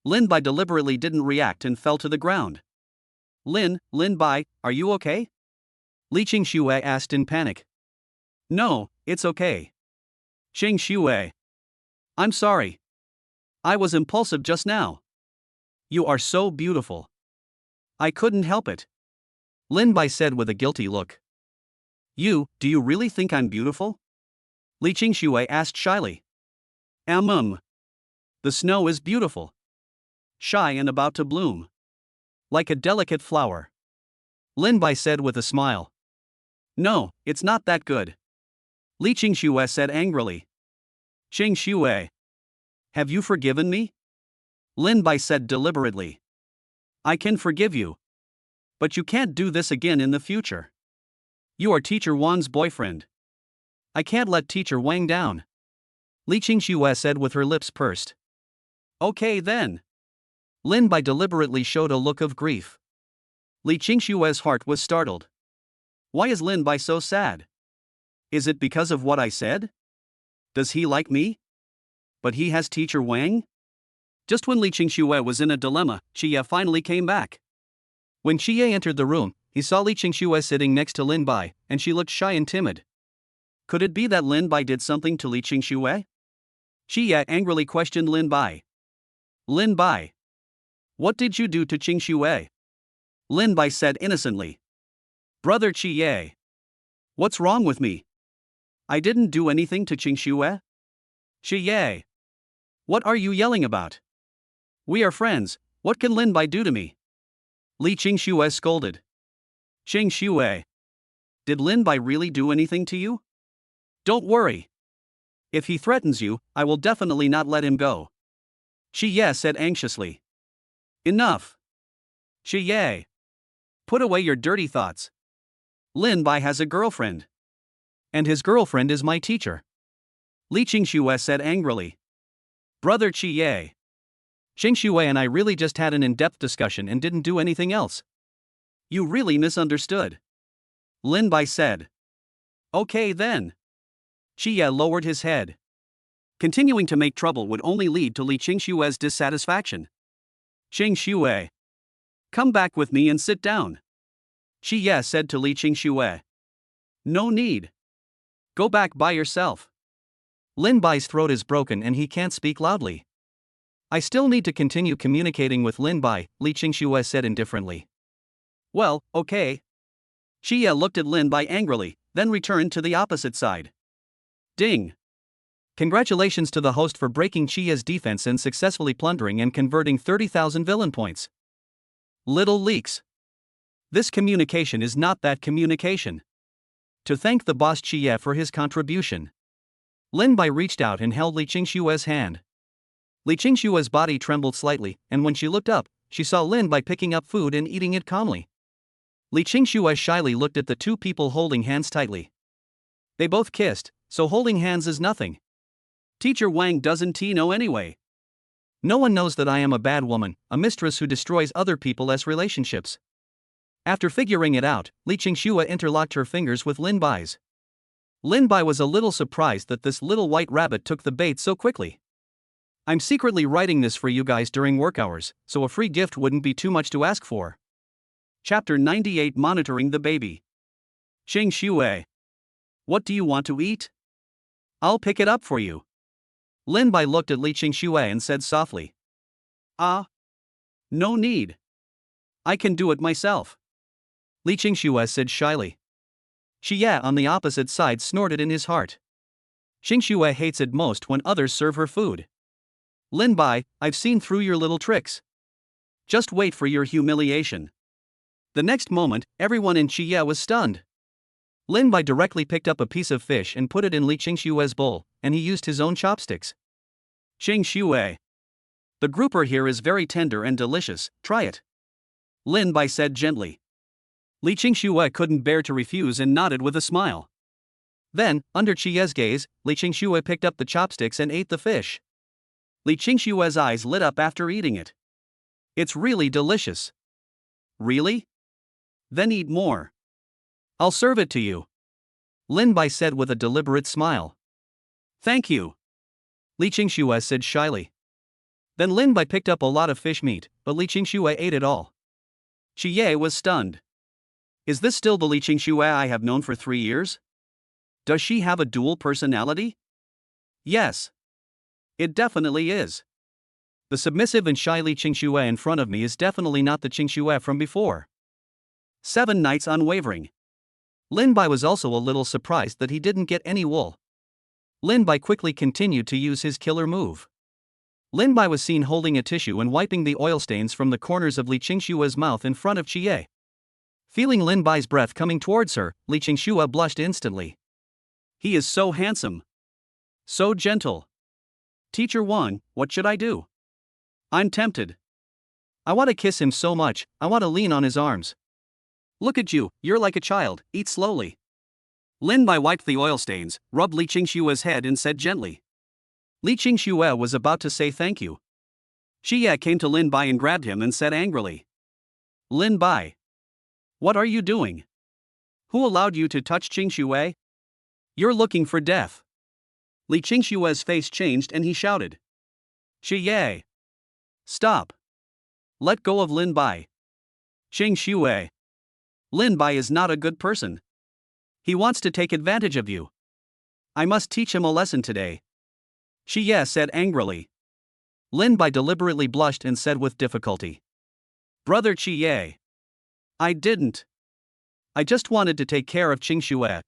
Lin Bai deliberately didn't react and fell to the ground. Lin Bai, are you okay? Li Qingxue asked in panic. No, it's okay. Xing Xue. I'm sorry. I was impulsive just now. You are so beautiful. I couldn't help it. Lin Bai said with a guilty look. Do you really think I'm beautiful? Li Qingxue asked shyly. The snow is beautiful. Shy and about to bloom. Like a delicate flower. Lin Bai said with a smile. No, it's not that good. Li Qingxue said angrily. Xing Xue. Have you forgiven me? Lin Bai said deliberately. I can forgive you. But you can't do this again in the future. You are Teacher Wan's boyfriend. I can't let Teacher Wang down. Li Qingxue said with her lips pursed. Okay then. Lin Bai deliberately showed a look of grief. Li Qingxue's heart was startled. Why is Lin Bai so sad? Is it because of what I said? Does he like me? But he has Teacher Wang? Just when Li Qingxue was in a dilemma, Xie finally came back. When Xie entered the room, he saw Li Qingxue sitting next to Lin Bai, and she looked shy and timid. Could it be that Lin Bai did something to Li Qingxue? Xie angrily questioned Lin Bai. Lin Bai. What did you do to Qingxue? Lin Bai said innocently. Brother Xie. What's wrong with me? I didn't do anything to Qingxue. Xie. What are you yelling about? We are friends, what can Lin Bai do to me? Li Qingxue scolded. Qingxue. Did Lin Bai really do anything to you? Don't worry. If he threatens you, I will definitely not let him go. Xie said anxiously. Enough. Xie. Put away your dirty thoughts. Lin Bai has a girlfriend. And his girlfriend is my teacher. Li Qingxue said angrily. Brother Xie. Qingxue and I really just had an in-depth discussion and didn't do anything else. You really misunderstood. Lin Bai said. Okay then. Xie lowered his head. Continuing to make trouble would only lead to Li Qingxue's dissatisfaction. Qingxue. Come back with me and sit down. Xie said to Li Qingxue. No need. Go back by yourself. Lin Bai's throat is broken and he can't speak loudly. I still need to continue communicating with Lin Bai, Li Qingxue said indifferently. Well, okay. Xie looked at Lin Bai angrily, then returned to the opposite side. Ding. Congratulations to the host for breaking Xie's defense and successfully plundering and converting 30,000 villain points. Little leaks. This communication is not that communication. To thank the boss Xie for his contribution. Lin Bai reached out and held Li Qingxue's hand. Li Qingxue's body trembled slightly, and when she looked up, she saw Lin Bai picking up food and eating it calmly. Li Qingxue shyly looked at the two people holding hands tightly. They both kissed, so holding hands is nothing. Teacher Wang doesn't know anyway. No one knows that I am a bad woman, a mistress who destroys other people as relationships. After figuring it out, Li Qingxue interlocked her fingers with Lin Bai's. Lin Bai was a little surprised that this little white rabbit took the bait so quickly. I'm secretly writing this for you guys during work hours, so a free gift wouldn't be too much to ask for. Chapter 98 Monitoring the Baby. Qingxue. What do you want to eat? I'll pick it up for you. Lin Bai looked at Li Qingxue and said softly. No need. I can do it myself. Li Qingxue said shyly. Xie on the opposite side snorted in his heart. Qingxue hates it most when others serve her food. Lin Bai, I've seen through your little tricks. Just wait for your humiliation. The next moment, everyone in Xie was stunned. Lin Bai directly picked up a piece of fish and put it in Li Qingxue's bowl, and he used his own chopsticks. Qingxue. The grouper here is very tender and delicious, try it. Lin Bai said gently. Li Qingxue couldn't bear to refuse and nodded with a smile. Then, under Xie's gaze, Li Qingxue picked up the chopsticks and ate the fish. Li Qingxue's eyes lit up after eating it. It's really delicious. Really? Then eat more. I'll serve it to you. Lin Bai said with a deliberate smile. Thank you. Li Qingxue said shyly. Then Lin Bai picked up a lot of fish meat, but Li Qingxue ate it all. Xie was stunned. Is this still the Li Qingxue I have known for 3 years? Does she have a dual personality? Yes. It definitely is. The submissive and shy Li Qingxue in front of me is definitely not the Qingxue from before. 7 nights unwavering. Lin Bai was also a little surprised that he didn't get any wool. Lin Bai quickly continued to use his killer move. Lin Bai was seen holding a tissue and wiping the oil stains from the corners of Li Qingxue's mouth in front of Qie. Feeling Lin Bai's breath coming towards her, Li Qingxue blushed instantly. He is so handsome. So gentle. Teacher Wang, what should I do? I'm tempted. I want to kiss him so much, I want to lean on his arms. Look at you, you're like a child, eat slowly. Lin Bai wiped the oil stains, rubbed Li Qingxue's head and said gently. Li Qingxue was about to say thank you. Xie came to Lin Bai and grabbed him and said angrily. Lin Bai. What are you doing? Who allowed you to touch Qingxue? You're looking for death. Li Qingxue's face changed and he shouted. Xie. Stop. Let go of Lin Bai. Qingxue. Lin Bai is not a good person. He wants to take advantage of you. I must teach him a lesson today. Xie said angrily. Lin Bai deliberately blushed and said with difficulty. Brother Qie. I didn't. I just wanted to take care of Qingxue.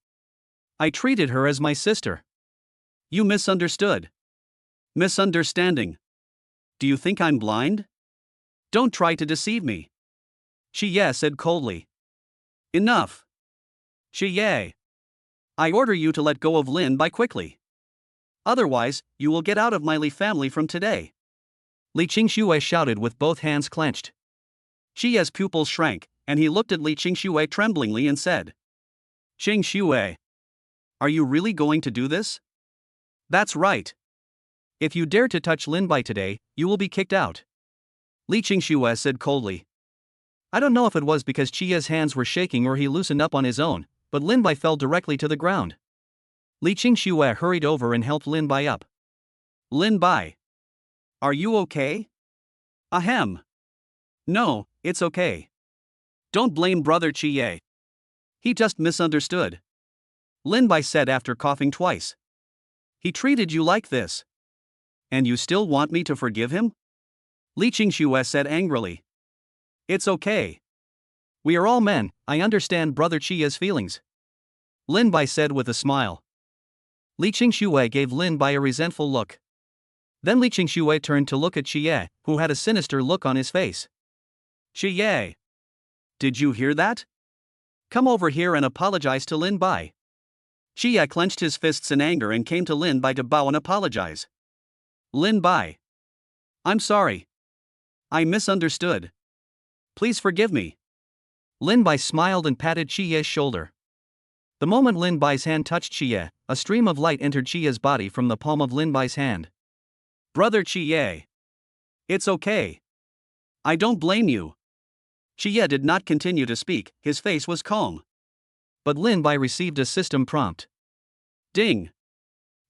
I treated her as my sister. You misunderstood. Misunderstanding. Do you think I'm blind? Don't try to deceive me. Xie said coldly. Enough. Xie. I order you to let go of Lin Bai quickly. Otherwise, you will get out of my Li family from today. Li Qingxue shouted with both hands clenched. Xie's pupils shrank, and he looked at Li Qingxue tremblingly and said. Qingxue. Are you really going to do this? That's right. If you dare to touch Lin Bai today, you will be kicked out. Li Qingxue said coldly. I don't know if it was because Qie's hands were shaking or he loosened up on his own, but Lin Bai fell directly to the ground. Li Qingxue hurried over and helped Lin Bai up. Lin Bai. Are you okay? Ahem. No, it's okay. Don't blame brother Qie. He just misunderstood. Lin Bai said after coughing twice. He treated you like this. And you still want me to forgive him? Li Qingxue said angrily. It's okay. We are all men, I understand brother Qie's feelings. Lin Bai said with a smile. Li Qingxue gave Lin Bai a resentful look. Then Li Qingxue turned to look at Qie, who had a sinister look on his face. Qie. Did you hear that? Come over here and apologize to Lin Bai. Qie clenched his fists in anger and came to Lin Bai to bow and apologize. Lin Bai. I'm sorry. I misunderstood. Please forgive me. Lin Bai smiled and patted Qie's shoulder. The moment Lin Bai's hand touched Qie, a stream of light entered Qie's body from the palm of Lin Bai's hand. Brother Qie. It's okay. I don't blame you. Qie did not continue to speak, his face was calm. But Lin Bai received a system prompt. Ding.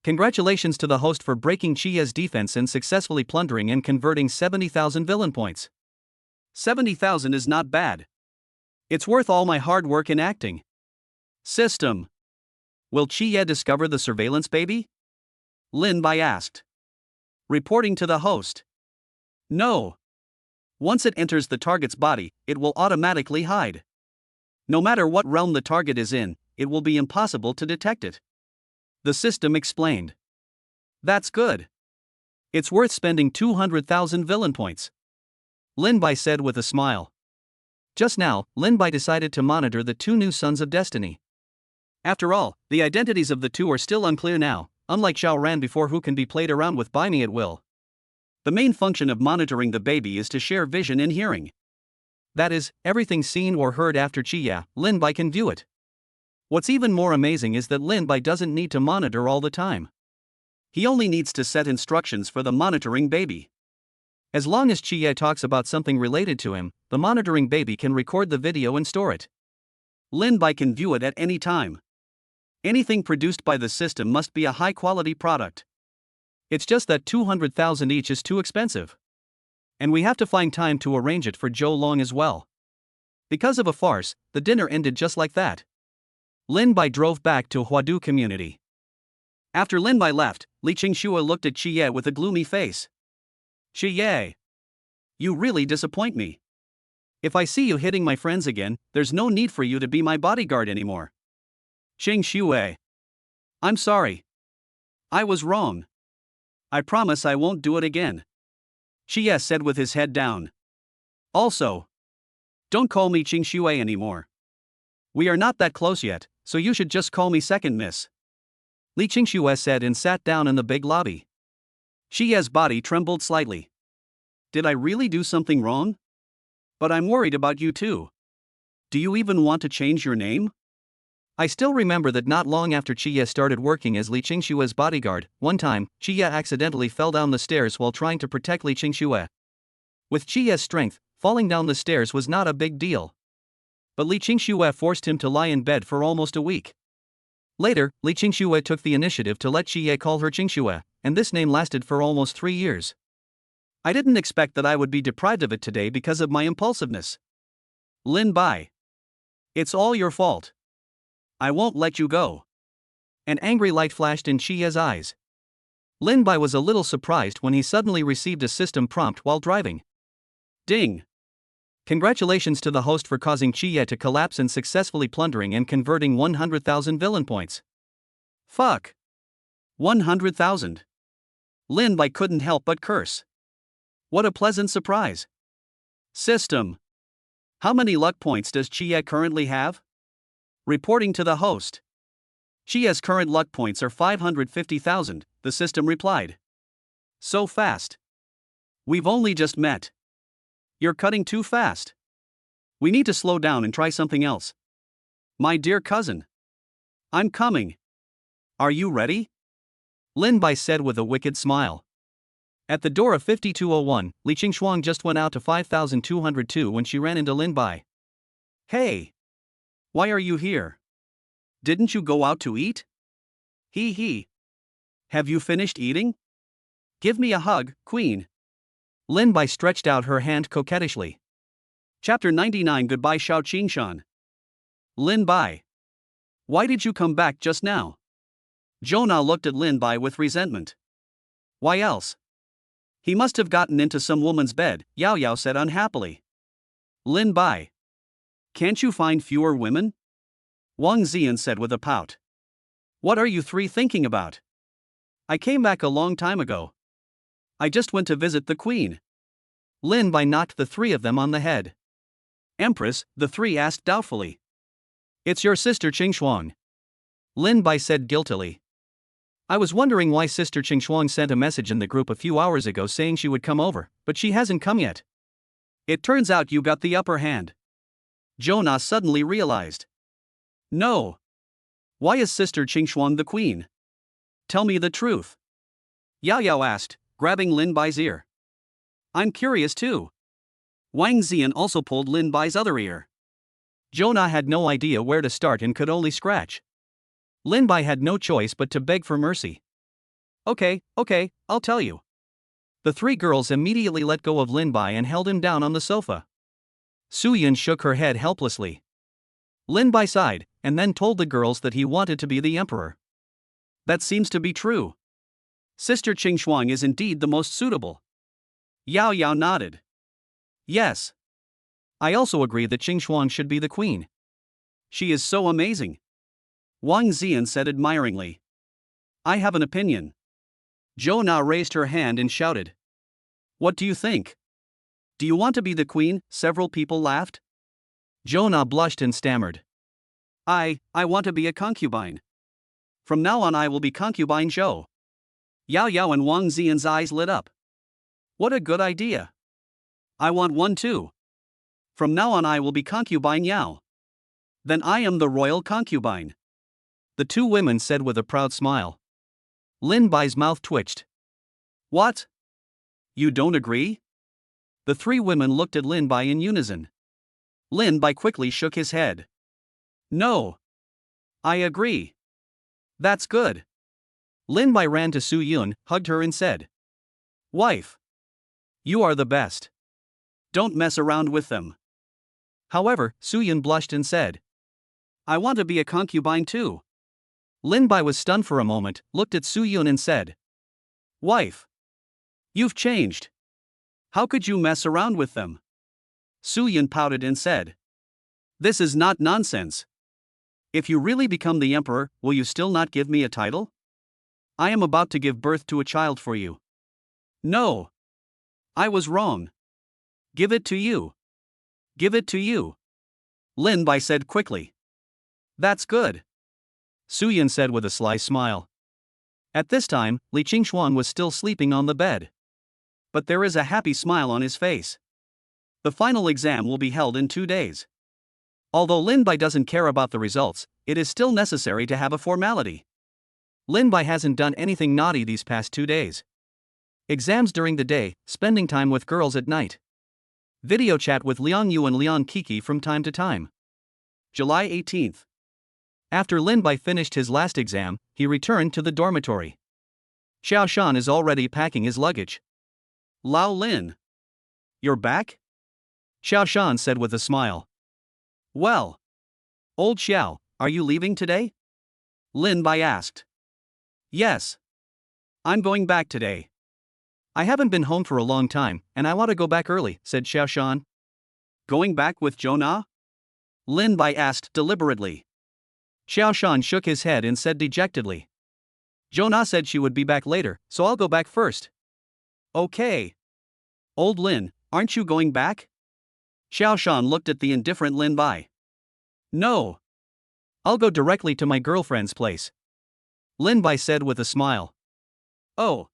Congratulations to the host for breaking Qie's defense and successfully plundering and converting 70,000 villain points. 70,000 is not bad. It's worth all my hard work in acting. System. Will Qie discover the surveillance baby? Lin Bai asked. Reporting to the host. No. Once it enters the target's body, it will automatically hide. No matter what realm the target is in, it will be impossible to detect it. The system explained. That's good. It's worth spending 200,000 villain points. Lin Bai said with a smile. Just now, Lin Bai decided to monitor the 2 new Sons of Destiny. After all, the identities of the 2 are still unclear now, unlike Xiao Ran before, who can be played around with by me at will. The main function of monitoring the baby is to share vision and hearing. That is, everything seen or heard after Qie, Lin Bai can view it. What's even more amazing is that Lin Bai doesn't need to monitor all the time. He only needs to set instructions for the monitoring baby. As long as Qie talks about something related to him, the monitoring baby can record the video and store it. Lin Bai can view it at any time. Anything produced by the system must be a high-quality product. It's just that 200,000 each is too expensive. And we have to find time to arrange it for Zhou Long as well. Because of a farce, the dinner ended just like that. Lin Bai drove back to Huadu community. After Lin Bai left, Li Qingxue looked at Qie with a gloomy face. Qie, you really disappoint me. If I see you hitting my friends again, there's no need for you to be my bodyguard anymore. Qingxue, I'm sorry. I was wrong. I promise I won't do it again. Qie said with his head down. Also, don't call me Qingxue anymore. We are not that close yet, so you should just call me second miss. Li Qingxue said and sat down in the big lobby. Qie's body trembled slightly. Did I really do something wrong? But I'm worried about you too. Do you even want to change your name? I still remember that not long after Qie started working as Li Qingxue's bodyguard, one time, Qie accidentally fell down the stairs while trying to protect Li Qingxue. With Qie's strength, falling down the stairs was not a big deal. But Li Qingxue forced him to lie in bed for almost a week. Later, Li Qingxue took the initiative to let Qie call her Qingxue, and this name lasted for almost 3 years. I didn't expect that I would be deprived of it today because of my impulsiveness. Lin Bai. It's all your fault. I won't let you go. An angry light flashed in Qie's eyes. Lin Bai was a little surprised when he suddenly received a system prompt while driving. Ding! Congratulations to the host for causing Qie to collapse and successfully plundering and converting 100,000 villain points. Fuck! 100,000. Lin Bai couldn't help but curse. What a pleasant surprise. System. How many luck points does Qie currently have? Reporting to the host. Qie's current luck points are 550,000, the system replied. So fast. We've only just met. You're cutting too fast. We need to slow down and try something else. My dear cousin. I'm coming. Are you ready? Lin Bai said with a wicked smile. At the door of 5201, Li Qingxuang just went out to 5202 when she ran into Lin Bai. Hey! Why are you here? Didn't you go out to eat? Hee. Have you finished eating? Give me a hug, Queen. Lin Bai stretched out her hand coquettishly. Chapter 99 Goodbye Xiao Qingshan. Lin Bai. Why did you come back just now? Jonah looked at Lin Bai with resentment. Why else? He must have gotten into some woman's bed, Yao Yao said unhappily. Lin Bai. Can't you find fewer women? Wang Ziyan said with a pout. What are you three thinking about? I came back a long time ago. I just went to visit the queen. Lin Bai knocked the three of them on the head. Empress, the three asked doubtfully. It's your sister Qingxuang. Lin Bai said guiltily. I was wondering why Sister Qingxuang sent a message in the group a few hours ago saying she would come over, but she hasn't come yet. It turns out you got the upper hand. Jonah suddenly realized. No. Why is Sister Qingxuang the queen? Tell me the truth. Yao Yao asked, grabbing Lin Bai's ear. I'm curious too. Wang Ziyan also pulled Lin Bai's other ear. Jonah had no idea where to start and could only scratch. Lin Bai had no choice but to beg for mercy. Okay, I'll tell you. The three girls immediately let go of Lin Bai and held him down on the sofa. Su Yun shook her head helplessly. Lin Bai sighed, and then told the girls that he wanted to be the emperor. That seems to be true. Sister Qingxuang is indeed the most suitable. Yao Yao nodded. Yes. I also agree that Qingxuang should be the queen. She is so amazing. Wang Ziyan said admiringly. I have an opinion. Zhou Na raised her hand and shouted. What do you think? Do you want to be the queen? Several people laughed. Zhou Na blushed and stammered. I want to be a concubine. From now on I will be concubine Zhou. Yao Yao and Wang Ziyan's eyes lit up. What a good idea. I want one too. From now on I will be concubine Yao. Then I am the royal concubine. The two women said with a proud smile. Lin Bai's mouth twitched. What? You don't agree? The three women looked at Lin Bai in unison. Lin Bai quickly shook his head. No. I agree. That's good. Lin Bai ran to Su Yun, hugged her and said. Wife. You are the best. Don't mess around with them. However, Su Yun blushed and said. I want to be a concubine too. Lin Bai was stunned for a moment, looked at Su Yun and said, "Wife, you've changed. How could you mess around with them?" Su Yun pouted and said, "This is not nonsense. If you really become the emperor, will you still not give me a title? I am about to give birth to a child for you." "No. I was wrong. Give it to you. Give it to you," Lin Bai said quickly. "That's good," Su Yun said with a sly smile. At this time, Li Qingxuan was still sleeping on the bed. But there is a happy smile on his face. The final exam will be held in 2 days. Although Lin Bai doesn't care about the results, it is still necessary to have a formality. Lin Bai hasn't done anything naughty these past 2 days. Exams during the day, spending time with girls at night. Video chat with Liang Yu and Liang Kiki from time to time. July 18th. After Lin Bai finished his last exam, he returned to the dormitory. Xiao Shan is already packing his luggage. "Lao Lin. You're back?" Xiao Shan said with a smile. "Well. Old Xiao, are you leaving today?" Lin Bai asked. "Yes. I'm going back today. I haven't been home for a long time, and I want to go back early," said Xiao Shan. "Going back with Jonah?" Lin Bai asked deliberately. Xiao Shan shook his head and said dejectedly, "Jonah said she would be back later, so I'll go back first." "Okay. Old Lin, aren't you going back?" Xiao Shan looked at the indifferent Lin Bai. "No. I'll go directly to my girlfriend's place," Lin Bai said with a smile. "Oh.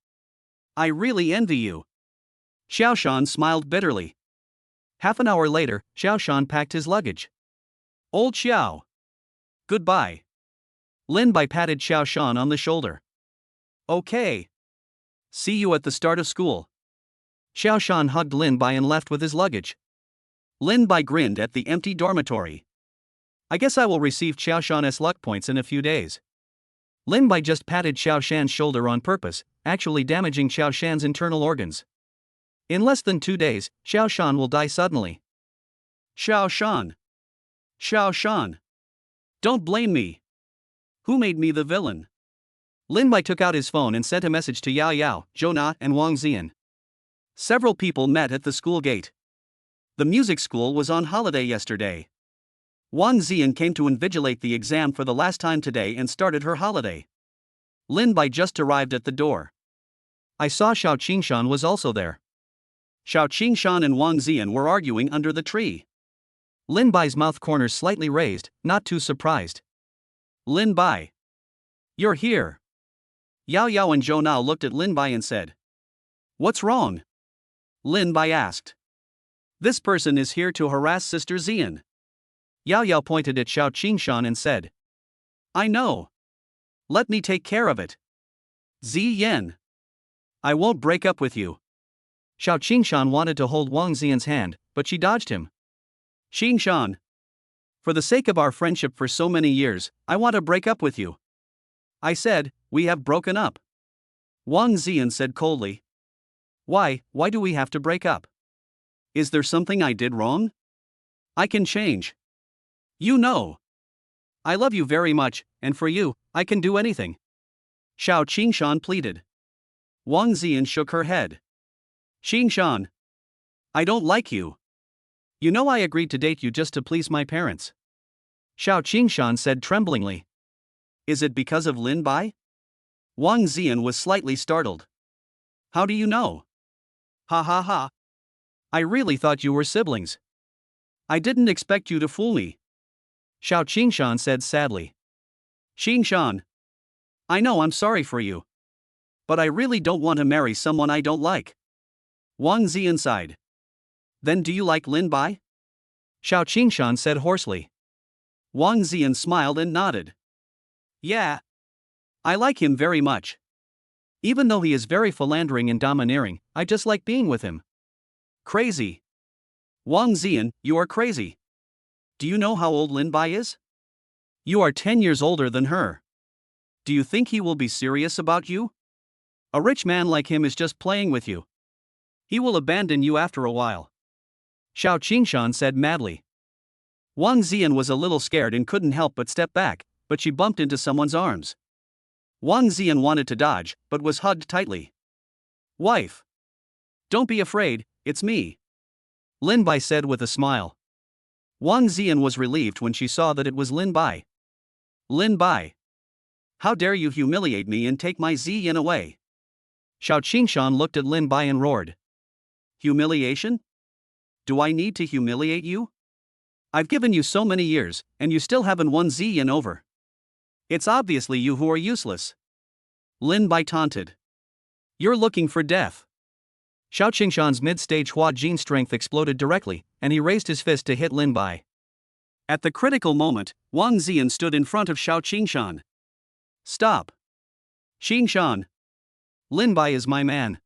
I really envy you." Xiao Shan smiled bitterly. Half an hour later, Xiao Shan packed his luggage. "Old Xiao. Goodbye." Lin Bai patted Xiao Shan on the shoulder. "Okay. See you at the start of school." Xiao Shan hugged Lin Bai and left with his luggage. Lin Bai grinned at the empty dormitory. "I guess I will receive Xiao Shan's luck points in a few days." Lin Bai just patted Xiao Shan's shoulder on purpose, actually damaging Xiao Shan's internal organs. In less than 2 days, Xiao Shan will die suddenly. "Xiao Shan. Xiao Shan. Don't blame me. Who made me the villain?" Lin Bai took out his phone and sent a message to Yao Yao, Jonah, and Wang Ziyan. Several people met at the school gate. The music school was on holiday yesterday. Wang Ziyan came to invigilate the exam for the last time today and started her holiday. Lin Bai just arrived at the door. I saw Xiao Qingshan was also there. Xiao Qingshan and Wang Ziyan were arguing under the tree. Lin Bai's mouth corners slightly raised, not too surprised. "Lin Bai. You're here." Yao Yao and Zhou Nao looked at Lin Bai and said, "What's wrong?" Lin Bai asked. "This person is here to harass Sister Ziyan." Yao Yao pointed at Xiao Qingshan and said, "I know. Let me take care of it. Ziyan. I won't break up with you." Xiao Qingshan wanted to hold Wang Ziyan's hand, but she dodged him. "Qingshan. For the sake of our friendship for so many years, I want to break up with you." I said, "We have broken up." Wang Ziyan said coldly. Why do we have to break up? Is there something I did wrong? I can change. You know. I love you very much, and for you, I can do anything." Xiao Qingshan pleaded. Wang Ziyan shook her head. "Qingshan. I don't like you. You know I agreed to date you just to please my parents." Xiao Qingshan said tremblingly. "Is it because of Lin Bai?" Wang Ziyan was slightly startled. "How do you know?" "Ha ha ha. I really thought you were siblings. I didn't expect you to fool me." Xiao Qingshan said sadly. "Qingshan. I know I'm sorry for you. But I really don't want to marry someone I don't like." Wang Ziyan sighed. "Then do you like Lin Bai?" Xiao Qingshan said hoarsely. Wang Ziyan smiled and nodded. "Yeah. I like him very much. Even though he is very philandering and domineering, I just like being with him." "Crazy. Wang Ziyan, you are crazy. Do you know how old Lin Bai is? You are 10 years older than her. Do you think he will be serious about you? A rich man like him is just playing with you. He will abandon you after a while." Xiao Qingshan said madly. Wang Ziyan was a little scared and couldn't help but step back, but she bumped into someone's arms. Wang Ziyan wanted to dodge, but was hugged tightly. Wife. Don't be afraid, it's me. Lin Bai said with a smile. Wang Ziyan was relieved when she saw that it was Lin Bai. Lin Bai. How dare you humiliate me and take my Ziyan away? Xiao Qingshan looked at Lin Bai and roared. Humiliation? Do I need to humiliate you? I've given you so many years, and you still haven't won Ziyan over. It's obviously you who are useless. Lin Bai taunted. You're looking for death. Xiao Qingshan's mid-stage Hua Jin strength exploded directly, and he raised his fist to hit Lin Bai. At the critical moment, Wang Ziyan stood in front of Xiao Qingshan. Stop. Qingshan. Lin Bai is my man.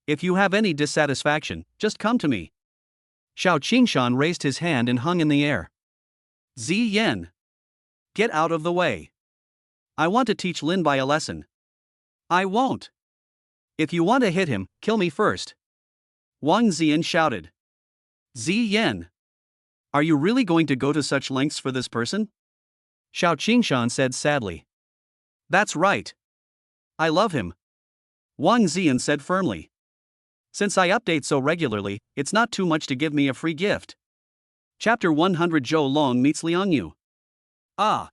If you have any dissatisfaction, just come to me. Xiao Qingshan raised his hand and hung in the air. Ziyan. Get out of the way. I want to teach Lin Bai a lesson. I won't. If you want to hit him, kill me first. Wang Ziyan shouted. Ziyan. Are you really going to go to such lengths for this person? Xiao Qingshan said sadly. That's right. I love him. Wang Ziyan said firmly. Since I update so regularly, it's not too much to give me a free gift. Chapter 100 Zhou Long meets Liang Yu. Ah!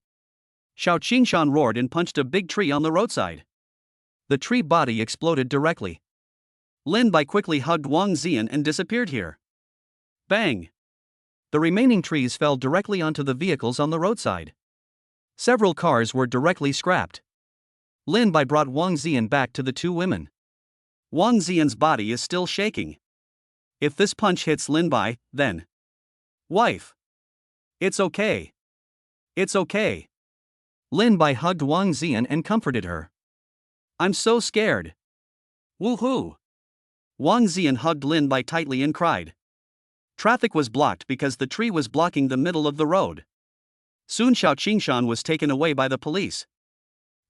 Xiao Qingshan roared and punched a big tree on the roadside. The tree body exploded directly. Lin Bai quickly hugged Wang Ziyan and disappeared here. Bang! The remaining trees fell directly onto the vehicles on the roadside. Several cars were directly scrapped. Lin Bai brought Wang Ziyan back to the two women. Wang Ziyan's body is still shaking. If this punch hits Lin Bai, then... Wife. It's okay. It's okay. Lin Bai hugged Wang Ziyan and comforted her. I'm so scared. Woohoo! Wang Ziyan hugged Lin Bai tightly and cried. Traffic was blocked because the tree was blocking the middle of the road. Soon Xiao Qingshan was taken away by the police.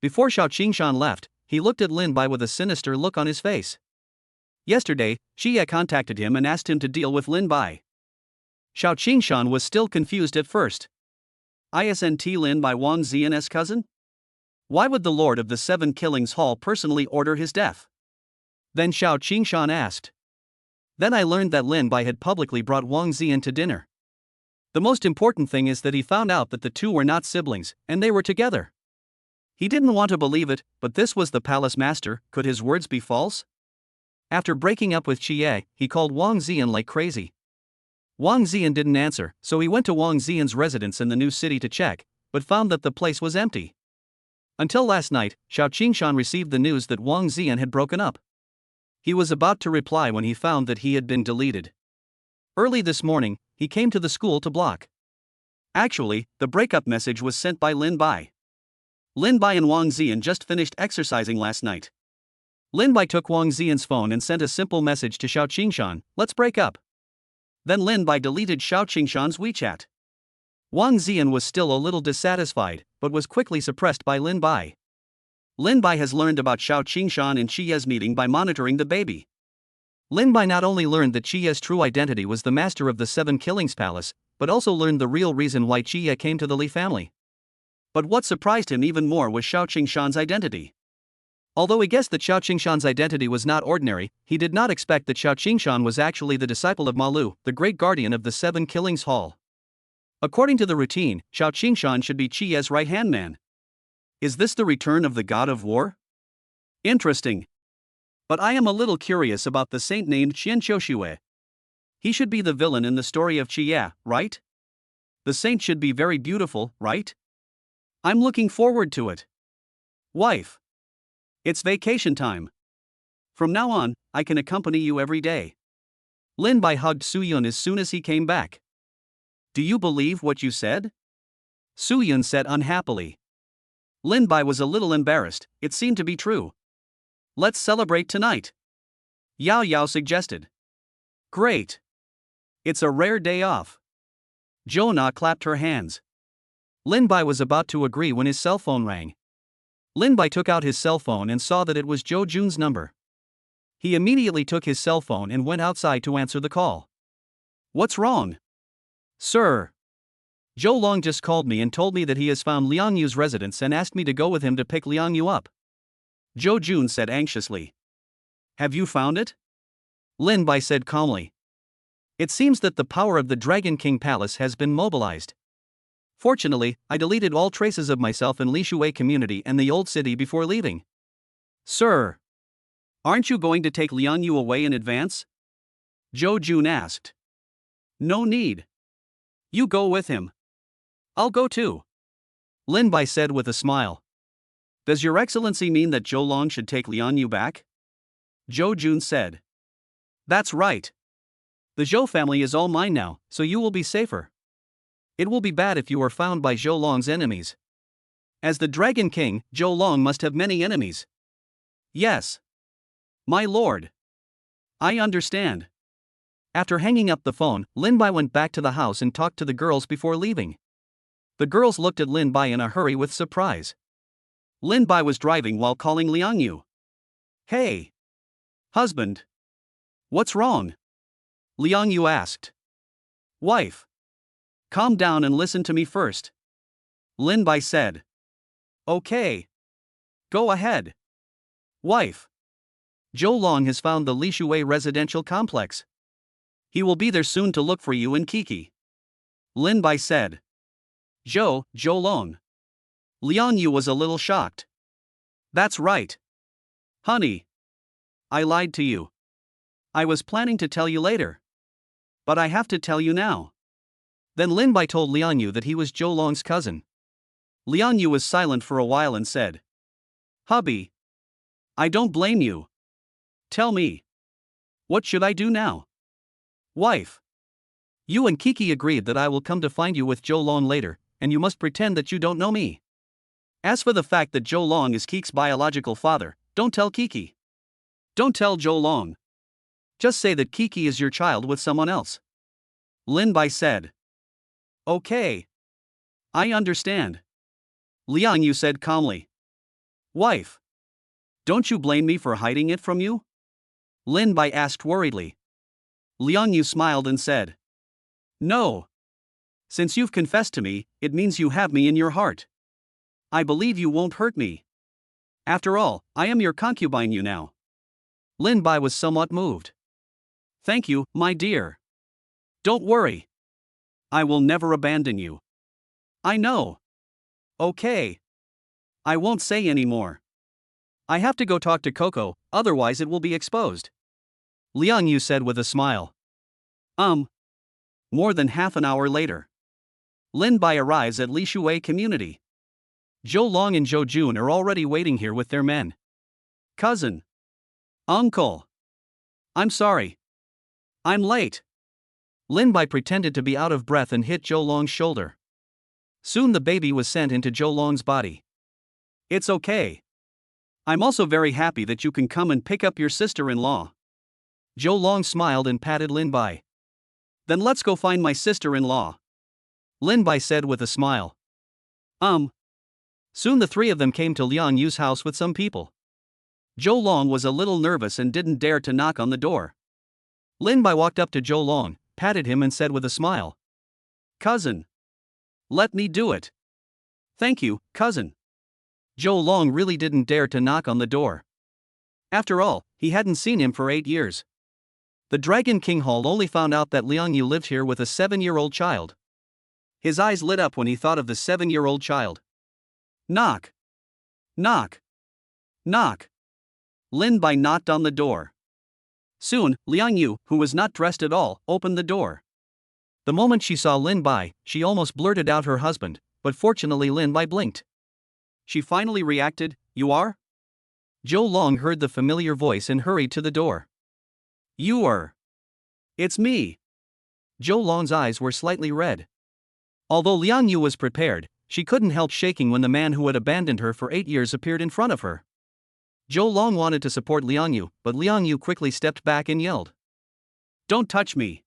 Before Xiao Qingshan left, he looked at Lin Bai with a sinister look on his face. Yesterday, Xie contacted him and asked him to deal with Lin Bai. Xiao Qingshan was still confused at first. Isn't Lin Bai Wang Ziyan's cousin? Why would the Lord of the Seven Killings Hall personally order his death? Then Xiao Qingshan asked. Then I learned that Lin Bai had publicly brought Wang Ziyan to dinner. The most important thing is that he found out that the two were not siblings, and they were together. He didn't want to believe it, but this was the palace master. Could his words be false? After breaking up with Xie, he called Wang Ziyan like crazy. Wang Ziyan didn't answer, so he went to Wang Ziyan's residence in the new city to check, but found that the place was empty. Until last night, Xiao Qingshan received the news that Wang Ziyan had broken up. He was about to reply when he found that he had been deleted. Early this morning, he came to the school to block. Actually, the breakup message was sent by Lin Bai. Lin Bai and Wang Ziyan just finished exercising last night. Lin Bai took Wang Ziyan's phone and sent a simple message to Xiao Qingshan, let's break up. Then Lin Bai deleted Xiao Qingshan's WeChat. Wang Ziyan was still a little dissatisfied, but was quickly suppressed by Lin Bai. Lin Bai has learned about Xiao Qingshan and Xie's meeting by monitoring the baby. Lin Bai not only learned that Xie's true identity was the master of the Seven Killings Palace, but also learned the real reason why Xie came to the Li family. But what surprised him even more was Xiao Qingshan's identity. Although he guessed that Xiao Qingshan's identity was not ordinary, he did not expect that Xiao Qingshan was actually the disciple of Ma Lu, the great guardian of the Seven Killings Hall. According to the routine, Xiao Qingshan should be Xie's right-hand man. Is this the return of the god of war? Interesting. But I am a little curious about the saint named Qian Qiuxue. He should be the villain in the story of Xie, right? The saint should be very beautiful, right? I'm looking forward to it. Wife. It's vacation time. From now on, I can accompany you every day. Lin Bai hugged Su Yun as soon as he came back. Do you believe what you said? Su Yun said unhappily. Lin Bai was a little embarrassed, it seemed to be true. Let's celebrate tonight. Yao Yao suggested. Great. It's a rare day off. Jonah clapped her hands. Lin Bai was about to agree when his cell phone rang. Lin Bai took out his cell phone and saw that it was Zhou Jun's number. He immediately took his cell phone and went outside to answer the call. What's wrong? Sir. Zhou Long just called me and told me that he has found Liang Yu's residence and asked me to go with him to pick Liang Yu up. Zhou Jun said anxiously. Have you found it? Lin Bai said calmly. It seems that the power of the Dragon King Palace has been mobilized. Fortunately, I deleted all traces of myself in Lishui community and the old city before leaving. Sir, aren't you going to take Liang Yu away in advance? Zhou Jun asked. No need. You go with him. I'll go too. Lin Bai said with a smile. Does Your Excellency mean that Zhou Long should take Liang Yu back? Zhou Jun said. That's right. The Zhou family is all mine now, so you will be safer. It will be bad if you are found by Zhou Long's enemies. As the Dragon King, Zhou Long must have many enemies. Yes. My lord. I understand. After hanging up the phone, Lin Bai went back to the house and talked to the girls before leaving. The girls looked at Lin Bai in a hurry with surprise. Lin Bai was driving while calling Liang Yu. Hey! Husband! What's wrong? Liang Yu asked. Wife! Calm down and listen to me first. Lin Bai said. Okay. Go ahead. Wife! Zhou Long has found the Lishui residential complex. He will be there soon to look for you and Kiki. Lin Bai said. Zhou Long. Liang Yu was a little shocked. That's right. Honey. I lied to you. I was planning to tell you later. But I have to tell you now. Then Lin Bai told Liang Yu that he was Zhou Long's cousin. Liang Yu was silent for a while and said. Hubby. I don't blame you. Tell me. What should I do now? Wife. You and Kiki agreed that I will come to find you with Zhou Long later, and you must pretend that you don't know me. As for the fact that Zhou Long is Kiki's biological father, don't tell Kiki. Don't tell Zhou Long. Just say that Kiki is your child with someone else. Lin Bai said. Okay. I understand. Liang Yu said calmly. Wife. Don't you blame me for hiding it from you? Lin Bai asked worriedly. Liang Yu smiled and said. No. Since you've confessed to me, it means you have me in your heart. I believe you won't hurt me. After all, I am your concubine now. Lin Bai was somewhat moved. Thank you, my dear. Don't worry. I will never abandon you. I know. Okay. I won't say any more. I have to go talk to Coco, otherwise it will be exposed. Liang Yu said with a smile. More than half an hour later. Lin Bai arrives at Lishui community. Zhou Long and Zhou Jun are already waiting here with their men. Cousin. Uncle. I'm sorry. I'm late. Lin Bai pretended to be out of breath and hit Zhou Long's shoulder. Soon the baby was sent into Zhou Long's body. It's okay. I'm also very happy that you can come and pick up your sister-in-law. Zhou Long smiled and patted Lin Bai. Then let's go find my sister-in-law. Lin Bai said with a smile. Soon the three of them came to Liang Yu's house with some people. Zhou Long was a little nervous and didn't dare to knock on the door. Lin Bai walked up to Zhou Long, patted him and said with a smile. Cousin. Let me do it. Thank you, cousin. Zhou Long really didn't dare to knock on the door. After all, he hadn't seen him for 8 years. The Dragon King Hall only found out that Liang Yu lived here with a 7-year-old child. His eyes lit up when he thought of the 7-year-old child. Knock. Knock. Knock. Lin Bai knocked on the door. Soon, Liang Yu, who was not dressed at all, opened the door. The moment she saw Lin Bai, she almost blurted out her husband, but fortunately Lin Bai blinked. She finally reacted, You are? Zhou Long heard the familiar voice and hurried to the door. You are. It's me. Zhou Long's eyes were slightly red. Although Liang Yu was prepared, she couldn't help shaking when the man who had abandoned her for 8 years appeared in front of her. Zhou Long wanted to support Liang Yu, but Liang Yu quickly stepped back and yelled. Don't touch me.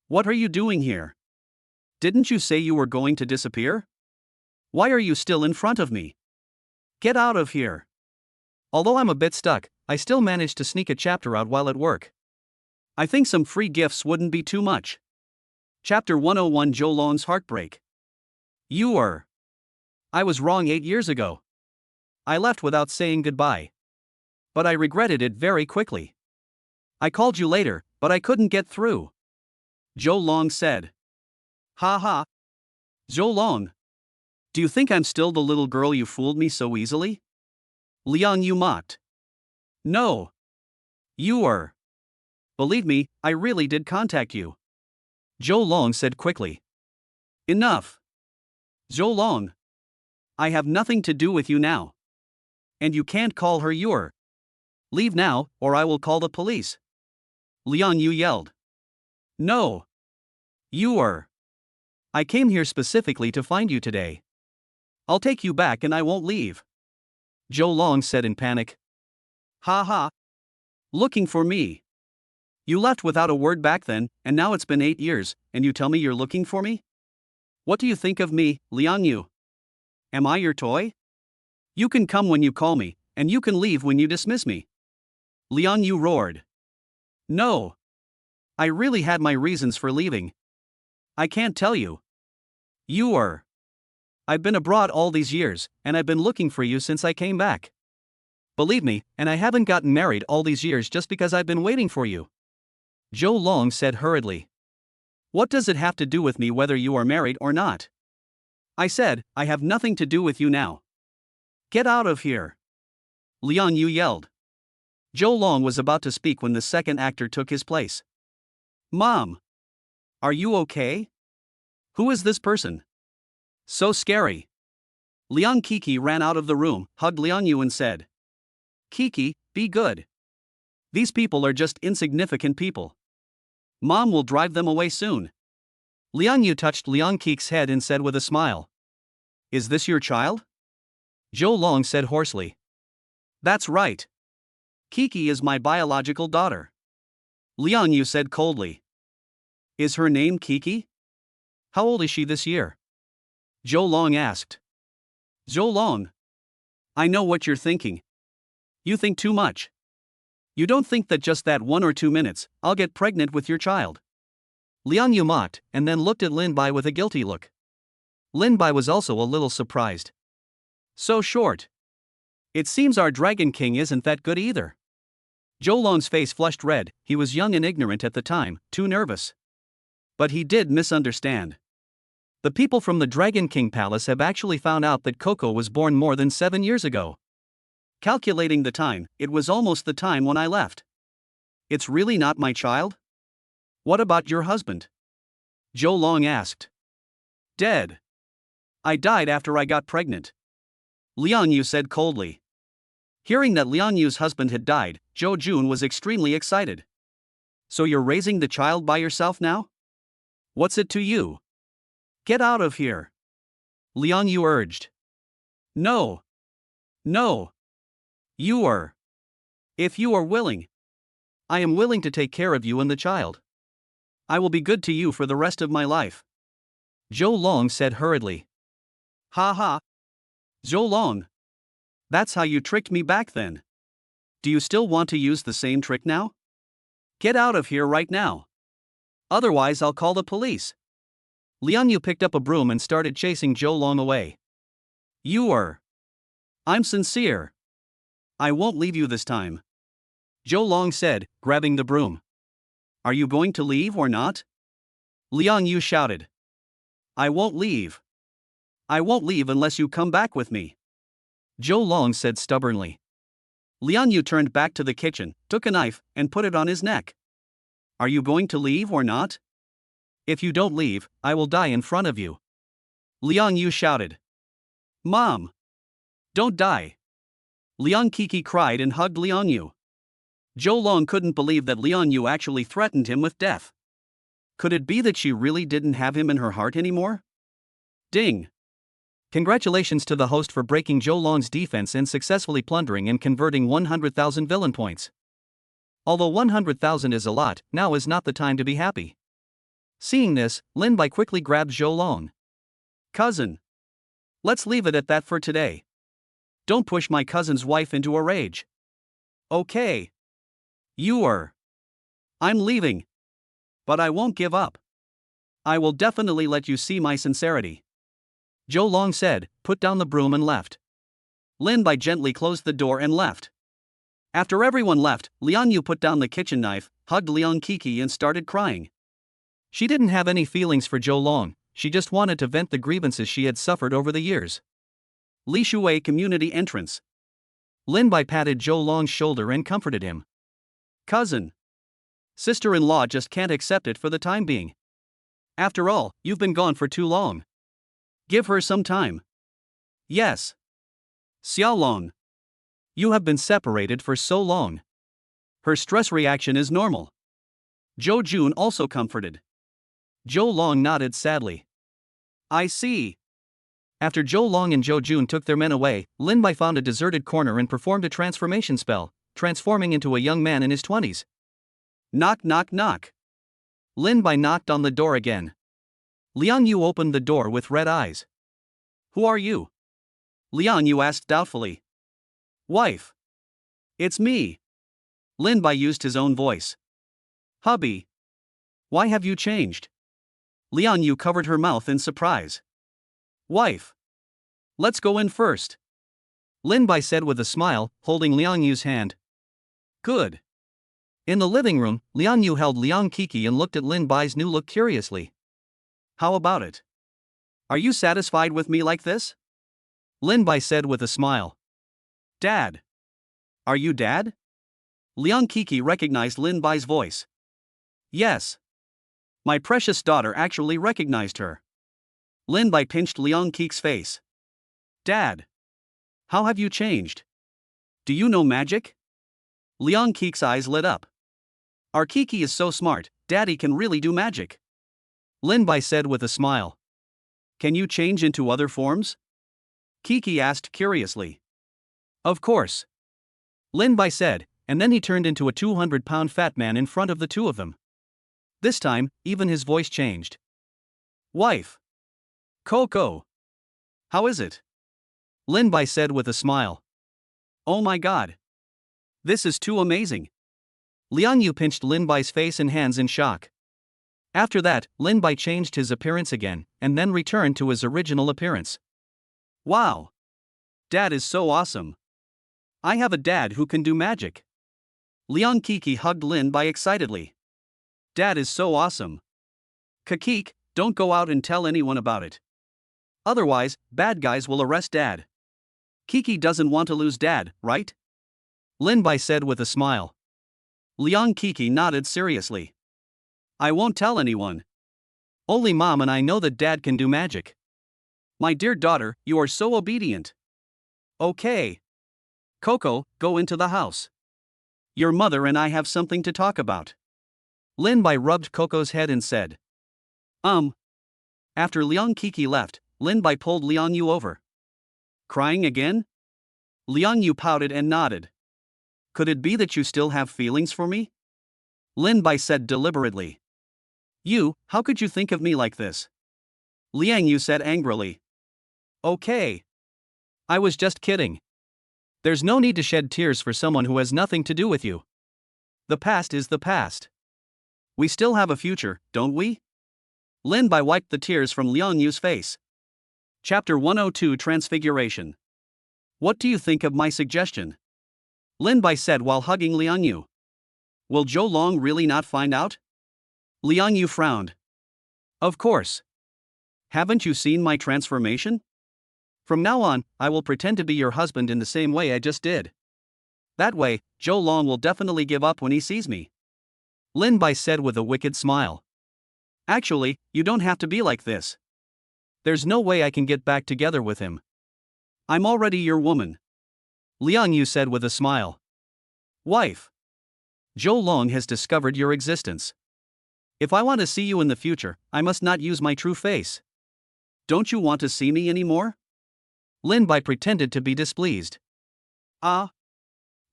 What are you doing here? Didn't you say you were going to disappear? Why are you still in front of me? Get out of here. Although I'm a bit stuck, I still managed to sneak a chapter out while at work. I think some free gifts wouldn't be too much. Chapter 101 Zhou Long's Heartbreak. You were. I was wrong 8 years ago. I left without saying goodbye. But I regretted it very quickly. I called you later, but I couldn't get through. Zhou Long said. Ha ha. Zhou Long. Do you think I'm still the little girl you fooled me so easily? Liang Yu mocked. No. You were. Believe me, I really did contact you. Zhou Long said quickly. Enough. Zhou Long. I have nothing to do with you now. And you can't call her your. Leave now, or I will call the police. Liang Yu yelled. No. You were. I came here specifically to find you today. I'll take you back and I won't leave. Zhou Long said in panic. Ha ha. Looking for me. You left without a word back then, and now it's been 8 years, and you tell me you're looking for me? What do you think of me, Liang Yu? Am I your toy? You can come when you call me, and you can leave when you dismiss me. Liang Yu roared. No. I really had my reasons for leaving. I can't tell you. You were. I've been abroad all these years, and I've been looking for you since I came back. Believe me, and I haven't gotten married all these years just because I've been waiting for you. Zhou Long said hurriedly. What does it have to do with me whether you are married or not? I said, I have nothing to do with you now. Get out of here. Liang Yu yelled. Zhou Long was about to speak when the second actor took his place. Mom. Are you okay? Who is this person? So scary. Liang Kiki ran out of the room, hugged Liang Yu and said. Kiki, be good. These people are just insignificant people. Mom will drive them away soon. Liang Yu touched Liang Kiki's head and said with a smile. Is this your child? Zhou Long said hoarsely. That's right. Kiki is my biological daughter. Liang Yu said coldly. Is her name Kiki? How old is she this year? Zhou Long asked. Zhou Long. I know what you're thinking. You think too much. You don't think that just that 1 or 2 minutes, I'll get pregnant with your child. Liang Yu mocked, and then looked at Lin Bai with a guilty look. Lin Bai was also a little surprised. So short. It seems our Dragon King isn't that good either. Zhou Long's face flushed red. He was young and ignorant at the time, too nervous. But he did misunderstand. The people from the Dragon King Palace have actually found out that Coco was born more than 7 years ago. Calculating the time, it was almost the time when I left. It's really not my child? What about your husband? Zhou Long asked. Dead. I died after I got pregnant. Liang Yu said coldly. Hearing that Liang Yu's husband had died, Zhou Jun was extremely excited. So you're raising the child by yourself now? What's it to you? Get out of here. Liang Yu urged. No. No. You are. If you are willing. I am willing to take care of you and the child. I will be good to you for the rest of my life. Zhou Long said hurriedly. Ha ha. Zhou Long. That's how you tricked me back then. Do you still want to use the same trick now? Get out of here right now. Otherwise I'll call the police. Liang Yu picked up a broom and started chasing Zhou Long away. You are. I'm sincere. I won't leave you this time. Zhou Long said, grabbing the broom. Are you going to leave or not? Liang Yu shouted. I won't leave. I won't leave unless you come back with me. Zhou Long said stubbornly. Liang Yu turned back to the kitchen, took a knife, and put it on his neck. Are you going to leave or not? If you don't leave, I will die in front of you. Liang Yu shouted. Mom! Don't die! Liang Kiki cried and hugged Liang Yu. Zhou Long couldn't believe that Liang Yu actually threatened him with death. Could it be that she really didn't have him in her heart anymore? Ding! Congratulations to the host for breaking Zhou Long's defense and successfully plundering and converting 100,000 villain points. Although 100,000 is a lot, now is not the time to be happy. Seeing this, Lin Bai quickly grabbed Zhou Long. Cousin. Let's leave it at that for today. Don't push my cousin's wife into a rage. Okay. You are. I'm leaving. But I won't give up. I will definitely let you see my sincerity. Zhou Long said, put down the broom and left. Lin Bai gently closed the door and left. After everyone left, Liang Yu put down the kitchen knife, hugged Liang Kiki and started crying. She didn't have any feelings for Zhou Long, she just wanted to vent the grievances she had suffered over the years. Li Shuwei community entrance. Lin Bai patted Zhou Long's shoulder and comforted him. Cousin. Sister-in-law just can't accept it for the time being. After all, you've been gone for too long. Give her some time. Yes. Xiaolong. You have been separated for so long. Her stress reaction is normal. Zhou Jun also comforted. Zhou Long nodded sadly. I see. After Zhou Long and Zhou Jun took their men away, Lin Bai found a deserted corner and performed a transformation spell, transforming into a young man in his 20s. Knock knock knock. Lin Bai knocked on the door again. Liang Yu opened the door with red eyes. Who are you? Liang Yu asked doubtfully. Wife. It's me. Lin Bai used his own voice. Hubby. Why have you changed? Liang Yu covered her mouth in surprise. Wife. Let's go in first. Lin Bai said with a smile, holding Liang Yu's hand. Good. In the living room, Liang Yu held Liang Kiki and looked at Lin Bai's new look curiously. How about it? Are you satisfied with me like this? Lin Bai said with a smile. Dad. Are you Dad? Liang Kiki recognized Lin Bai's voice. Yes. My precious daughter actually recognized her. Lin Bai pinched Liang Kiki's face. Dad. How have you changed? Do you know magic? Liang Kiki's eyes lit up. Our Kiki is so smart, Daddy can really do magic. Lin Bai said with a smile. Can you change into other forms? Kiki asked curiously. Of course. Lin Bai said, and then he turned into a 200-pound fat man in front of the two of them. This time, even his voice changed. Wife. Coco. How is it? Lin Bai said with a smile. Oh my god. This is too amazing. Liang Yu pinched Lin Bai's face and hands in shock. After that, Lin Bai changed his appearance again, and then returned to his original appearance. Wow. Dad is so awesome. I have a dad who can do magic. Liang Kiki hugged Lin Bai excitedly. Dad is so awesome. Kakik, don't go out and tell anyone about it. Otherwise, bad guys will arrest Dad. Kiki doesn't want to lose Dad, right? Lin Bai said with a smile. Liang Kiki nodded seriously. I won't tell anyone. Only Mom and I know that Dad can do magic. My dear daughter, you are so obedient. Okay. Coco, go into the house. Your mother and I have something to talk about. Lin Bai rubbed Coco's head and said. After Liang Kiki left, Lin Bai pulled Liang Yu over. Crying again? Liang Yu pouted and nodded. Could it be that you still have feelings for me? Lin Bai said deliberately. You, how could you think of me like this? Liang Yu said angrily. Okay. I was just kidding. There's no need to shed tears for someone who has nothing to do with you. The past is the past. We still have a future, don't we? Lin Bai wiped the tears from Liang Yu's face. Chapter 102 Transfiguration. What do you think of my suggestion? Lin Bai said while hugging Liang Yu. Will Zhou Long really not find out? Liang Yu frowned. Of course. Haven't you seen my transformation? From now on, I will pretend to be your husband in the same way I just did. That way, Zhou Long will definitely give up when he sees me. Lin Bai said with a wicked smile. Actually, you don't have to be like this. There's no way I can get back together with him. I'm already your woman. Liang Yu said with a smile. Wife. Zhou Long has discovered your existence. If I want to see you in the future, I must not use my true face. Don't you want to see me anymore? Lin Bai pretended to be displeased.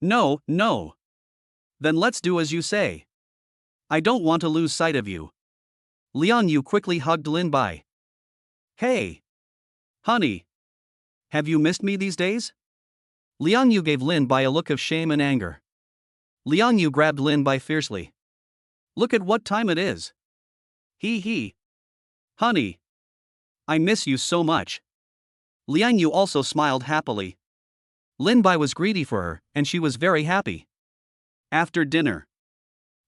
No. Then let's do as you say. I don't want to lose sight of you. Liang Yu quickly hugged Lin Bai. Hey. Honey. Have you missed me these days? Liang Yu gave Lin Bai a look of shame and anger. Liang Yu grabbed Lin Bai fiercely. Look at what time it is. He. Honey. I miss you so much. Liang Yu also smiled happily. Lin Bai was greedy for her, and she was very happy. After dinner,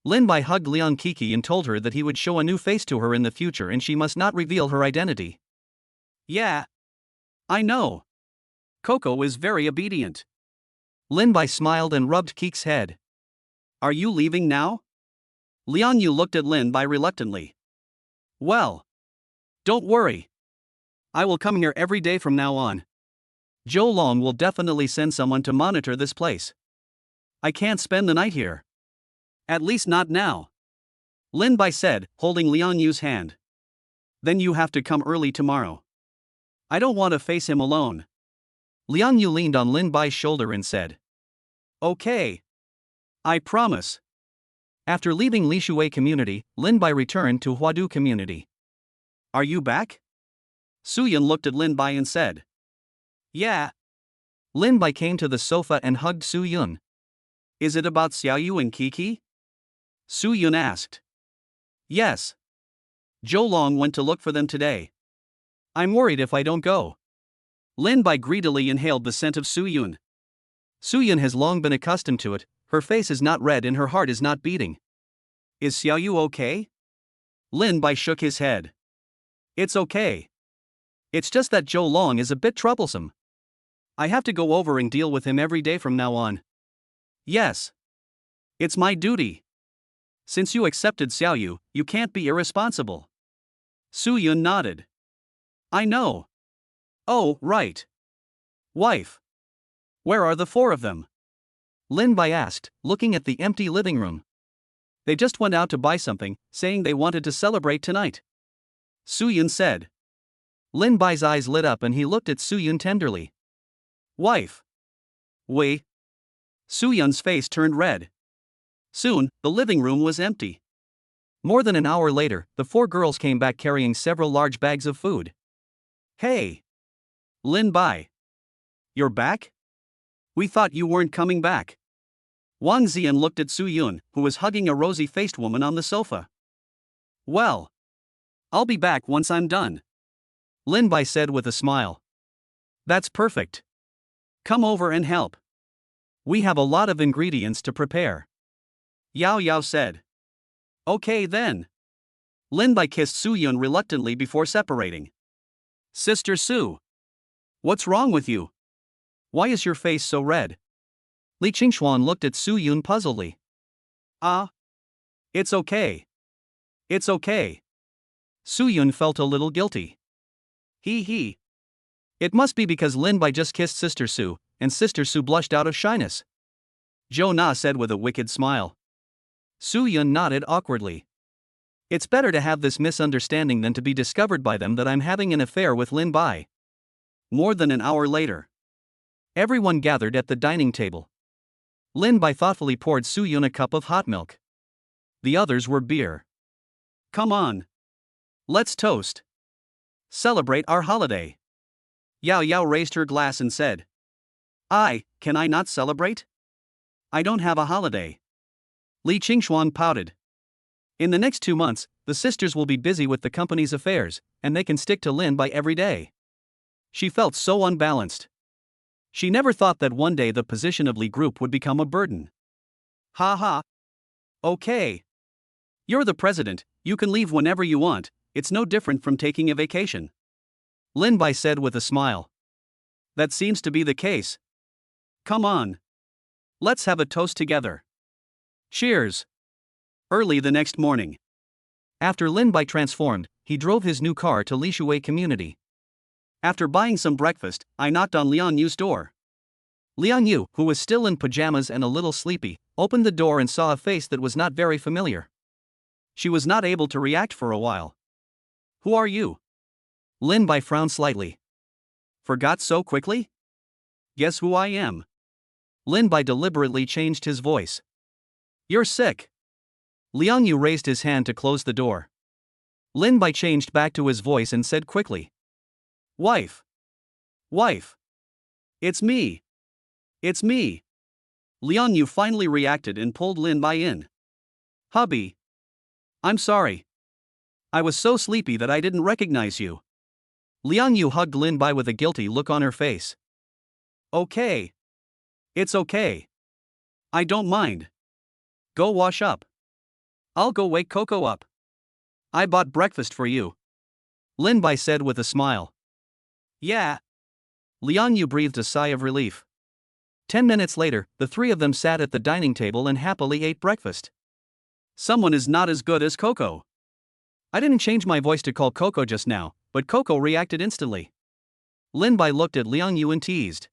Lin Bai hugged Liang Kiki and told her that he would show a new face to her in the future and she must not reveal her identity. Yeah. I know. Coco is very obedient. Lin Bai smiled and rubbed Kiki's head. Are you leaving now? Liang Yu looked at Lin Bai reluctantly. Well, don't worry. I will come here every day from now on. Zhou Long will definitely send someone to monitor this place. I can't spend the night here. At least not now. Lin Bai said, holding Liang Yu's hand. Then you have to come early tomorrow. I don't want to face him alone. Liang Yu leaned on Lin Bai's shoulder and said. Okay. I promise. After leaving Li Shuwei community, Lin Bai returned to Huadu community. Are you back? Su Yun looked at Lin Bai and said. Yeah. Lin Bai came to the sofa and hugged Su Yun. Is it about Xiao Yu and Kiki? Su Yun asked. Yes. Zhou Long went to look for them today. I'm worried if I don't go. Lin Bai greedily inhaled the scent of Su Yun. Su Yun has long been accustomed to it, her face is not red and her heart is not beating. Is Xiao Yu okay? Lin Bai shook his head. It's okay. It's just that Zhou Long is a bit troublesome. I have to go over and deal with him every day from now on. Yes. It's my duty. Since you accepted Xiao Yu, you can't be irresponsible. Su Yun nodded. I know. Oh, right. Wife. Where are the four of them? Lin Bai asked, looking at the empty living room. They just went out to buy something, saying they wanted to celebrate tonight. Su Yun said. Lin Bai's eyes lit up and he looked at Su Yun tenderly. Wife. Wei. Su Yun's face turned red. Soon, the living room was empty. More than an hour later, the four girls came back carrying several large bags of food. Hey! Lin Bai. You're back? We thought you weren't coming back. Wang Ziyan looked at Su Yun, who was hugging a rosy-faced woman on the sofa. Well. I'll be back once I'm done. Lin Bai said with a smile. That's perfect. Come over and help. We have a lot of ingredients to prepare. Yao Yao said. Okay then. Lin Bai kissed Su Yun reluctantly before separating. Sister Su. What's wrong with you? Why is your face so red? Li Qingxuan looked at Su Yun puzzledly. It's okay. It's okay. Su Yun felt a little guilty. He. It must be because Lin Bai just kissed Sister Su, and Sister Su blushed out of shyness. Zhou Na said with a wicked smile. Su Yun nodded awkwardly. It's better to have this misunderstanding than to be discovered by them that I'm having an affair with Lin Bai. More than an hour later. Everyone gathered at the dining table. Lin Bai thoughtfully poured Su Yun a cup of hot milk. The others were beer. Come on. Let's toast. Celebrate our holiday. Yao Yao raised her glass and said. Can I not celebrate? I don't have a holiday. Li Qingxuan pouted. In the next 2 months, the sisters will be busy with the company's affairs, and they can stick to Lin Bai every day. She felt so unbalanced. She never thought that one day the position of Li Group would become a burden. Ha ha. Okay. You're the president, you can leave whenever you want, it's no different from taking a vacation. Lin Bai said with a smile. That seems to be the case. Come on. Let's have a toast together. Cheers. Early the next morning. After Lin Bai transformed, he drove his new car to Li Shuwei community. After buying some breakfast, I knocked on Liang Yu's door. Liang Yu, who was still in pajamas and a little sleepy, opened the door and saw a face that was not very familiar. She was not able to react for a while. Who are you? Lin Bai frowned slightly. Forgot so quickly? Guess who I am? Lin Bai deliberately changed his voice. You're sick. Liang Yu raised his hand to close the door. Lin Bai changed back to his voice and said quickly. Wife. Wife. It's me. It's me. Liang Yu finally reacted and pulled Lin Bai in. Hubby. I'm sorry. I was so sleepy that I didn't recognize you. Liang Yu hugged Lin Bai with a guilty look on her face. Okay. It's okay. I don't mind. Go wash up. I'll go wake Coco up. I bought breakfast for you. Lin Bai said with a smile. Yeah. Liang Yu breathed a sigh of relief. 10 minutes later, the three of them sat at the dining table and happily ate breakfast. Someone is not as good as Coco. I didn't change my voice to call Coco just now, but Coco reacted instantly. Lin Bai looked at Liang Yu and teased.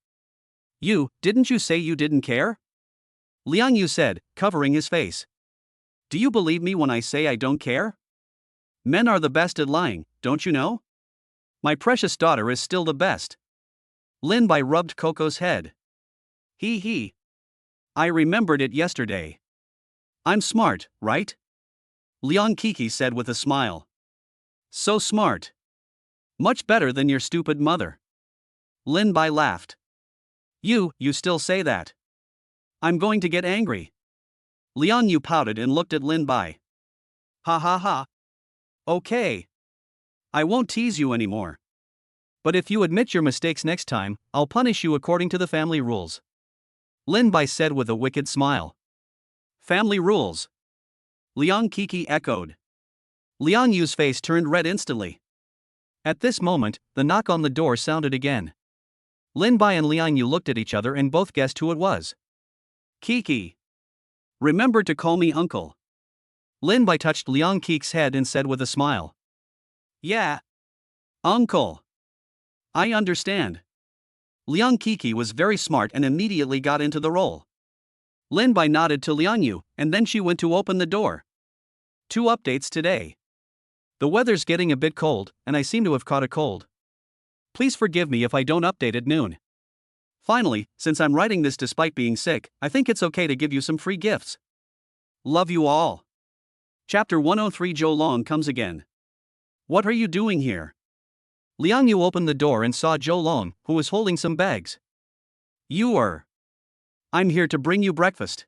Didn't you say you didn't care? Liang Yu said, covering his face. Do you believe me when I say I don't care? Men are the best at lying, don't you know? My precious daughter is still the best. Lin Bai rubbed Coco's head. He. I remembered it yesterday. I'm smart, right? Liang Kiki said with a smile. So smart. Much better than your stupid mother. Lin Bai laughed. You still say that. I'm going to get angry. Liang Yu pouted and looked at Lin Bai. Ha ha ha. Okay. I won't tease you anymore. But if you admit your mistakes next time, I'll punish you according to the family rules. Lin Bai said with a wicked smile. Family rules. Liang Kiki echoed. Liang Yu's face turned red instantly. At this moment, the knock on the door sounded again. Lin Bai and Liang Yu looked at each other and both guessed who it was. Kiki. Remember to call me uncle. Lin Bai touched Liang Kiki's head and said with a smile. Yeah. Uncle. I understand. Liang Kiki was very smart and immediately got into the role. Lin Bai nodded to Liang Yu, and then she went to open the door. 2 updates today. The weather's getting a bit cold, and I seem to have caught a cold. Please forgive me if I don't update at noon. Finally, since I'm writing this despite being sick, I think it's okay to give you some free gifts. Love you all. Chapter 103. Zhou Long comes again. What are you doing here? Liang Yu opened the door and saw Zhou Long, who was holding some bags. I'm here to bring you breakfast.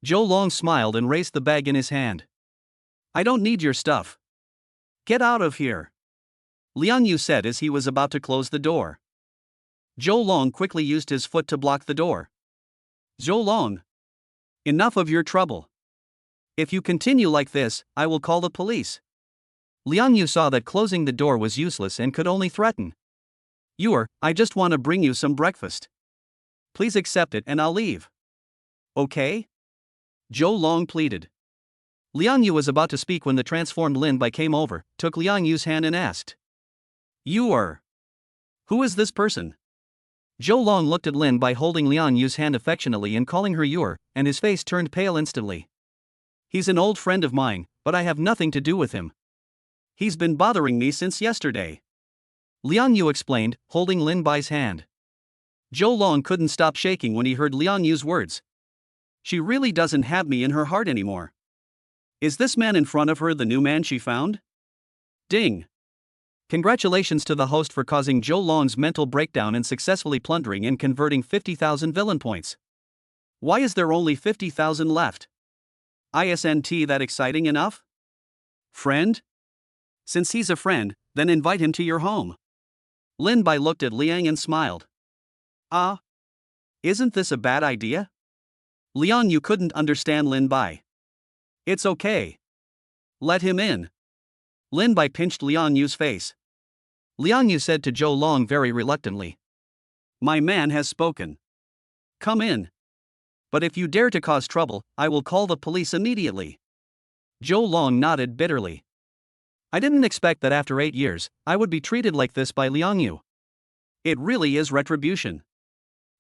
Zhou Long smiled and raised the bag in his hand. I don't need your stuff. Get out of here. Liang Yu said as he was about to close the door. Zhou Long quickly used his foot to block the door. Zhou Long. Enough of your trouble. If you continue like this, I will call the police. Liang Yu saw that closing the door was useless and could only threaten. I just want to bring you some breakfast. Please accept it and I'll leave. Okay? Zhou Long pleaded. Liang Yu was about to speak when the transformed Lin Bai came over, took Liang Yu's hand and asked. Who is this person? Zhou Long looked at Lin Bai holding Liang Yu's hand affectionately and calling her and his face turned pale instantly. He's an old friend of mine, but I have nothing to do with him. He's been bothering me since yesterday. Liang Yu explained, holding Lin Bai's hand. Zhou Long couldn't stop shaking when he heard Liang Yu's words. She really doesn't have me in her heart anymore. Is this man in front of her the new man she found? Ding. Congratulations to the host for causing Zhou Long's mental breakdown and successfully plundering and converting 50,000 villain points. Why is there only 50,000 left? Isn't that exciting enough? Friend? Since he's a friend, then invite him to your home. Lin Bai looked at Liang and smiled. Isn't this a bad idea? Liang Yu couldn't understand Lin Bai. It's okay. Let him in. Lin Bai pinched Liang Yu's face. Liang Yu said to Zhou Long very reluctantly. My man has spoken. Come in. But if you dare to cause trouble, I will call the police immediately. Zhou Long nodded bitterly. I didn't expect that after 8 years, I would be treated like this by Liang Yu. It really is retribution.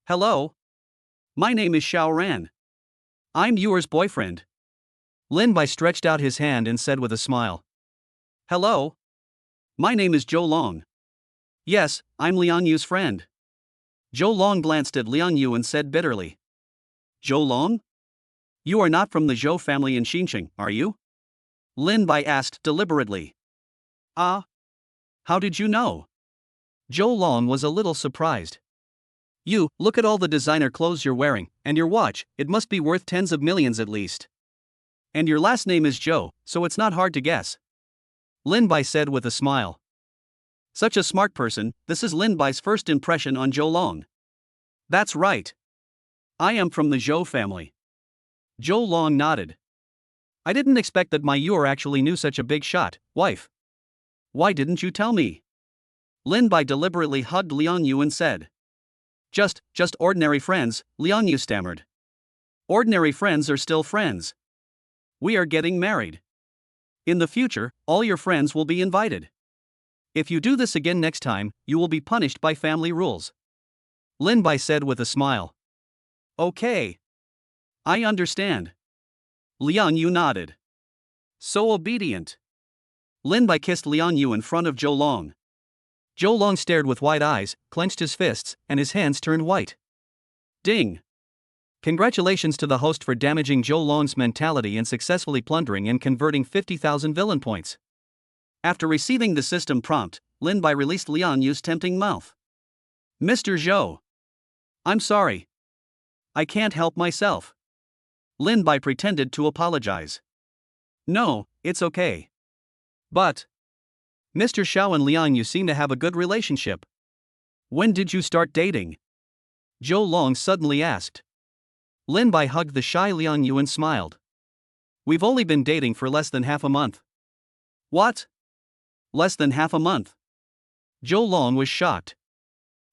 Hello? My name is Xiao Ran. I'm Yu's boyfriend. Lin Bai stretched out his hand and said with a smile. Hello? My name is Zhou Long. Yes, I'm Liang Yu's friend. Zhou Long glanced at Liang Yu and said bitterly. Zhou Long? You are not from the Zhou family in Xinjiang, are you? Lin Bai asked deliberately. How did you know? Zhou Long was a little surprised. Look at all the designer clothes you're wearing, and your watch, it must be worth tens of millions at least. And your last name is Zhou, so it's not hard to guess. Lin Bai said with a smile. Such a smart person, this is Lin Bai's first impression on Zhou Long. That's right. I am from the Zhou family. Zhou Long nodded. I didn't expect that my Yuer actually knew such a big shot, wife. Why didn't you tell me? Lin Bai deliberately hugged Liang Yu and said. Just ordinary friends, Liang Yu stammered. Ordinary friends are still friends. We are getting married. In the future, all your friends will be invited. If you do this again next time, you will be punished by family rules. Lin Bai said with a smile. Okay. I understand. Liang Yu nodded. So obedient. Lin Bai kissed Liang Yu in front of Zhou Long. Zhou Long stared with wide eyes, clenched his fists, and his hands turned white. Ding! Congratulations to the host for damaging Zhou Long's mentality and successfully plundering and converting 50,000 villain points. After receiving the system prompt, Lin Bai released Liang Yu's tempting mouth. Mr. Zhou. I'm sorry. I can't help myself. Lin Bai pretended to apologize. No, it's okay. But Mr. Xiao and Liang Yu seem to have a good relationship. When did you start dating? Zhou Long suddenly asked. Lin Bai hugged the shy Liang Yu and smiled. We've only been dating for less than half a month. What? Less than half a month? Zhou Long was shocked.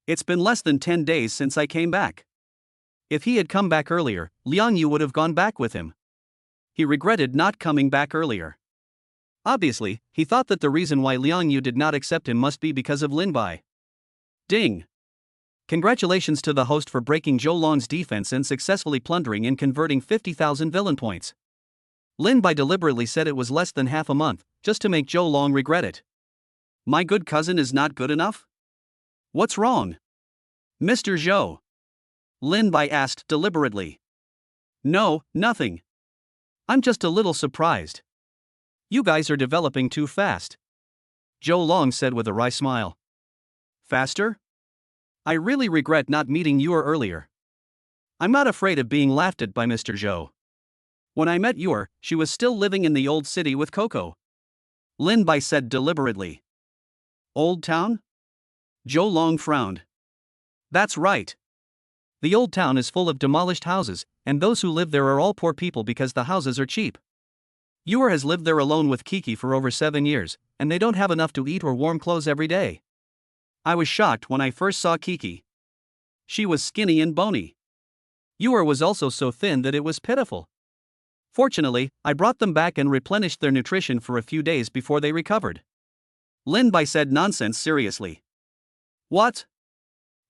It's been less than 10 days since I came back. If he had come back earlier, Liang Yu would have gone back with him. He regretted not coming back earlier. Obviously, he thought that the reason why Liang Yu did not accept him must be because of Lin Bai. Ding! Congratulations to the host for breaking Zhou Long's defense and successfully plundering and converting 50,000 villain points. Lin Bai deliberately said it was less than half a month, just to make Zhou Long regret it. My good cousin is not good enough? What's wrong? Mr. Zhou. Lin Bai asked deliberately. No, nothing. I'm just a little surprised. You guys are developing too fast. Zhou Long said with a wry smile. Faster? I really regret not meeting Yuer earlier. I'm not afraid of being laughed at by Mr. Zhou. When I met Yuer, she was still living in the old city with Coco. Lin Bai said deliberately. Old town? Zhou Long frowned. That's right. The old town is full of demolished houses, and those who live there are all poor people because the houses are cheap. Yuer has lived there alone with Kiki for over 7 years, and they don't have enough to eat or warm clothes every day. I was shocked when I first saw Kiki. She was skinny and bony. Yuer was also so thin that it was pitiful. Fortunately, I brought them back and replenished their nutrition for a few days before they recovered. Lin Bai said nonsense seriously. What?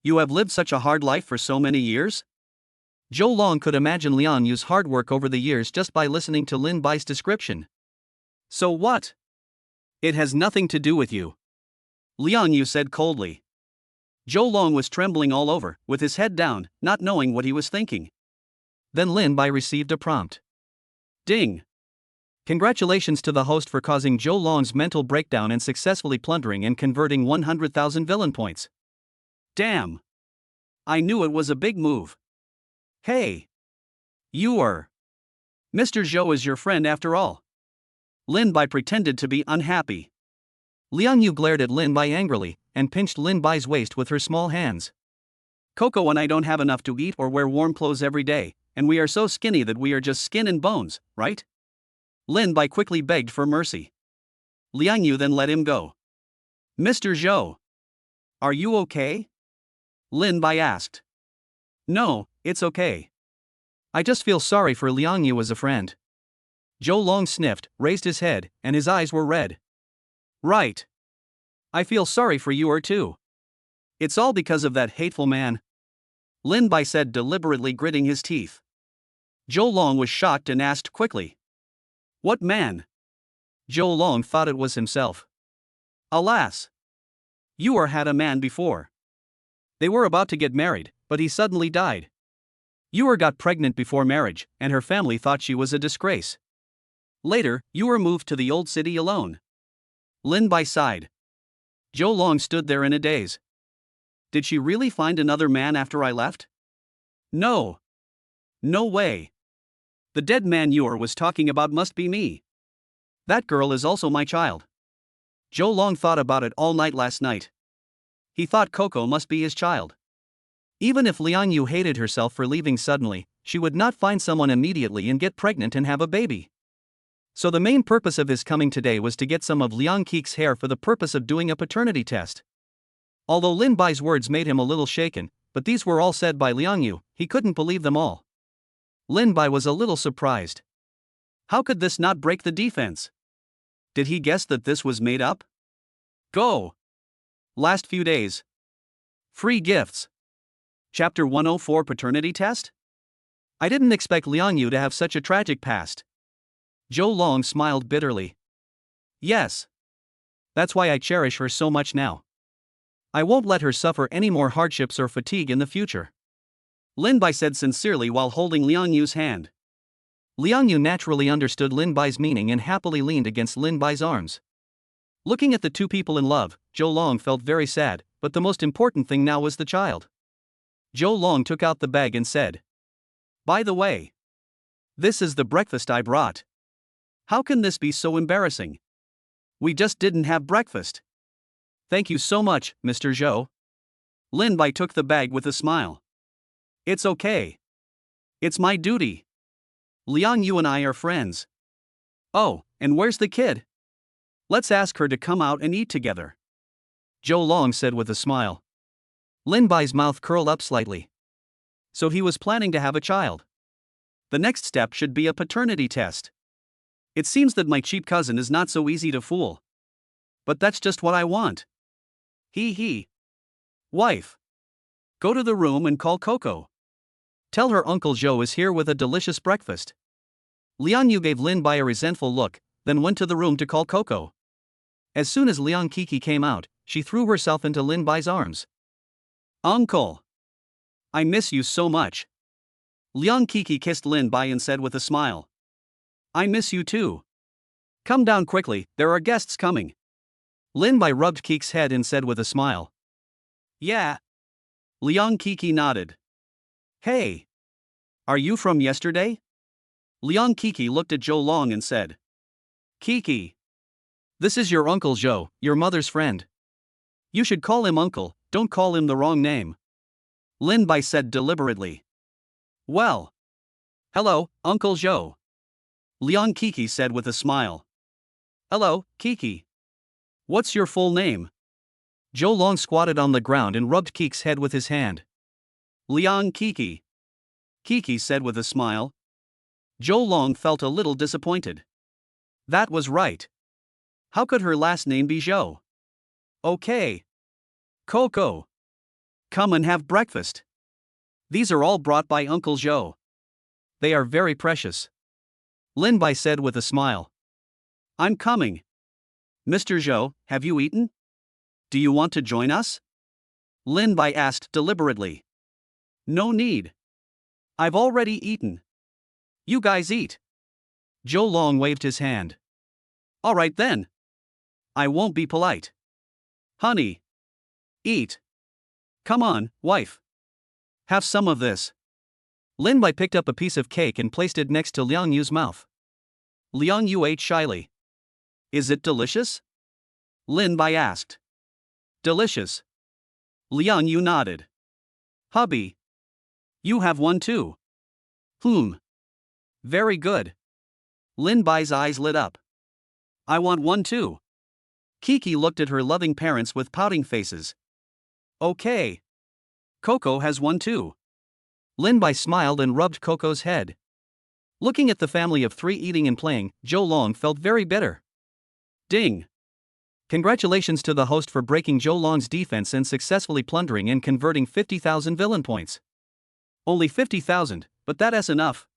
You have lived such a hard life for so many years? Zhou Long could imagine Liang Yu's hard work over the years just by listening to Lin Bai's description. So what? It has nothing to do with you. Liang Yu said coldly. Zhou Long was trembling all over, with his head down, not knowing what he was thinking. Then Lin Bai received a prompt. Ding! Congratulations to the host for causing Zhou Long's mental breakdown and successfully plundering and converting 100,000 villain points. Damn! I knew it was a big move. Hey! Yuer! Mr. Zhou is your friend after all. Lin Bai pretended to be unhappy. Liang Yu glared at Lin Bai angrily, and pinched Lin Bai's waist with her small hands. Coco and I don't have enough to eat or wear warm clothes every day, and we are so skinny that we are just skin and bones, right? Lin Bai quickly begged for mercy. Liang Yu then let him go. Mr. Zhou. Are you okay? Lin Bai asked. No, it's okay. I just feel sorry for Liang Yu as a friend. Zhou Long sniffed, raised his head, and his eyes were red. Right. I feel sorry for you too. It's all because of that hateful man. Lin Bai said deliberately, gritting his teeth. Zhou Long was shocked and asked quickly. What man? Zhou Long thought it was himself. Alas! Yuer had a man before. They were about to get married, but he suddenly died. Yuer got pregnant before marriage, and her family thought she was a disgrace. Later, Yuer moved to the old city alone. Lin Bai sighed. Zhou Long stood there in a daze. Did she really find another man after I left? No. No way. The dead man Yuer was talking about must be me. That girl is also my child. Zhou Long thought about it all night last night. He thought Coco must be his child. Even if Liang Yu hated herself for leaving suddenly, she would not find someone immediately and get pregnant and have a baby. So the main purpose of his coming today was to get some of Liang Qi's hair for the purpose of doing a paternity test. Although Lin Bai's words made him a little shaken, but these were all said by Liang Yu, he couldn't believe them all. Lin Bai was a little surprised. How could this not break the defense? Did he guess that this was made up? Go! Last few days. Free gifts. Chapter 104 Paternity Test? I didn't expect Liang Yu to have such a tragic past. Zhou Long smiled bitterly. Yes. That's why I cherish her so much now. I won't let her suffer any more hardships or fatigue in the future. Lin Bai said sincerely while holding Liang Yu's hand. Liang Yu naturally understood Lin Bai's meaning and happily leaned against Lin Bai's arms. Looking at the two people in love, Zhou Long felt very sad, but the most important thing now was the child. Zhou Long took out the bag and said, "By the way, this is the breakfast I brought. How can this be so embarrassing? We just didn't have breakfast." "Thank you so much, Mr. Zhou." Lin Bai took the bag with a smile. "It's okay. It's my duty. Liang Yu and I are friends." "Oh, and where's the kid? Let's ask her to come out and eat together," Zhou Long said with a smile. Lin Bai's mouth curled up slightly. So he was planning to have a child. The next step should be a paternity test. It seems that my cheap cousin is not so easy to fool. But that's just what I want. He. Wife. Go to the room and call Coco. Tell her Uncle Zhou is here with a delicious breakfast. Liang Yu gave Lin Bai a resentful look, then went to the room to call Coco. As soon as Liang Qi came out, she threw herself into Lin Bai's arms. "Uncle! I miss you so much." Liang Qi kissed Lin Bai and said with a smile. "I miss you too. Come down quickly, there are guests coming." Lin Bai rubbed Qi's head and said with a smile. "Yeah." Liang Qi nodded. "Hey! Are you from yesterday?" Liang Qi looked at Zhou Long and said. "Qi. This is your Uncle Zhou, your mother's friend. You should call him uncle, don't call him the wrong name," Lin Bai said deliberately. "Well. Hello, Uncle Zhou," Liang Qi said with a smile. "Hello, Qi. What's your full name?" Zhou Long squatted on the ground and rubbed Qi's head with his hand. "Liang Qi," Qi said with a smile. Zhou Long felt a little disappointed. That was right. How could her last name be Zhou? Okay. Coco. Come and have breakfast. These are all brought by Uncle Zhou. They are very precious, Lin Bai said with a smile. "I'm coming. Mr. Zhou, have you eaten? Do you want to join us?" Lin Bai asked deliberately. "No need. I've already eaten. You guys eat." Zhou Long waved his hand. "All right then. I won't be polite. Honey. Eat. Come on, wife. Have some of this." Lin Bai picked up a piece of cake and placed it next to Liang Yu's mouth. Liang Yu ate shyly. "Is it delicious?" Lin Bai asked. "Delicious." Liang Yu nodded. "Hubby. You have one too." Very good." Lin Bai's eyes lit up. "I want one too." Qi looked at her loving parents with pouting faces. "Okay. Coco has one too." Lin Bai smiled and rubbed Coco's head. Looking at the family of three eating and playing, Zhou Long felt very bitter. Ding! Congratulations to the host for breaking Zhou Long's defense and successfully plundering and converting 50,000 villain points. Only 50,000, but that's enough.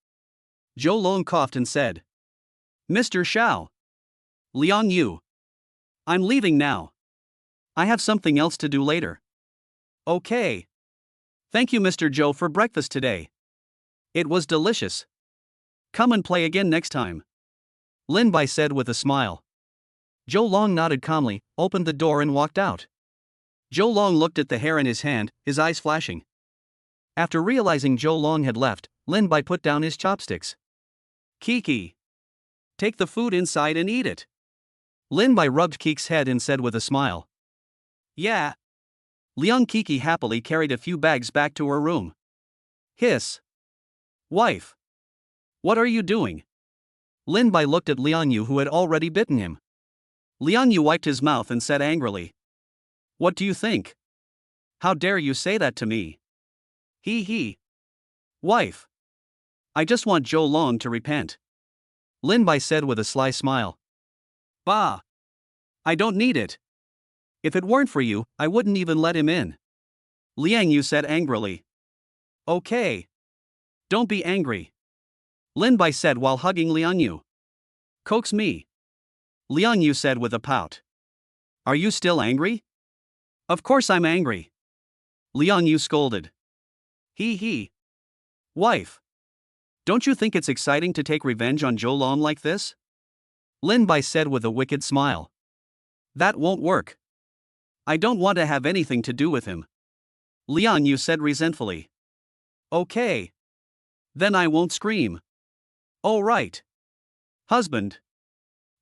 Zhou Long coughed and said. "Mr. Xiao. Liang Yu. I'm leaving now. I have something else to do later." "Okay. Thank you, Mr. Zhou, for breakfast today. It was delicious. Come and play again next time," Lin Bai said with a smile. Zhou Long nodded calmly, opened the door and walked out. Zhou Long looked at the hair in his hand, his eyes flashing. After realizing Zhou Long had left, Lin Bai put down his chopsticks. "Qi. Take the food inside and eat it. Lin Bai rubbed Keek's head and said with a smile. Yeah. Liang Kiki happily carried a few bags back to her room. Hiss. Wife. What are you doing? Lin Bai looked at Liang Yu, who had already bitten him. Liang Yu wiped his mouth and said angrily. What do you think? How dare you say that to me? He. Wife. I just want Zhou Long to repent. Lin Bai said with a sly smile. Bah. I don't need it. If it weren't for you, I wouldn't even let him in. Liang Yu said angrily. Okay. Don't be angry. Lin Bai said while hugging Liang Yu. Coax me. Liang Yu said with a pout. Are you still angry? Of course I'm angry. Liang Yu scolded. He. Wife. Don't you think it's exciting to take revenge on Zhou Long like this? Lin Bai said with a wicked smile. That won't work. I don't want to have anything to do with him. Liang Yu said resentfully. Okay. Then I won't scream. Oh right. Husband.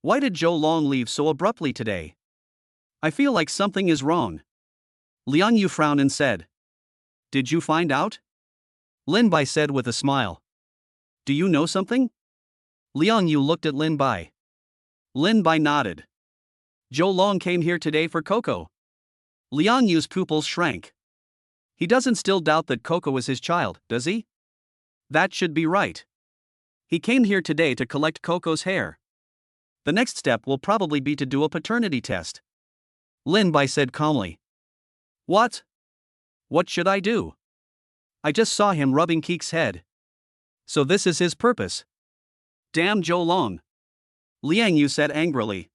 Why did Zhou Long leave so abruptly today? I feel like something is wrong. Liang Yu frowned and said. Did you find out? Lin Bai said with a smile. Do you know something? Liang Yu looked at Lin Bai. Lin Bai nodded. Zhou Long came here today for Coco. Liang Yu's pupils shrank. He doesn't still doubt that Coco is his child, does he? That should be right. He came here today to collect Coco's hair. The next step will probably be to do a paternity test. Lin Bai said calmly. What? What should I do? I just saw him rubbing Keek's head. So this is his purpose. Damn Zhou Long. Liang Yu said angrily.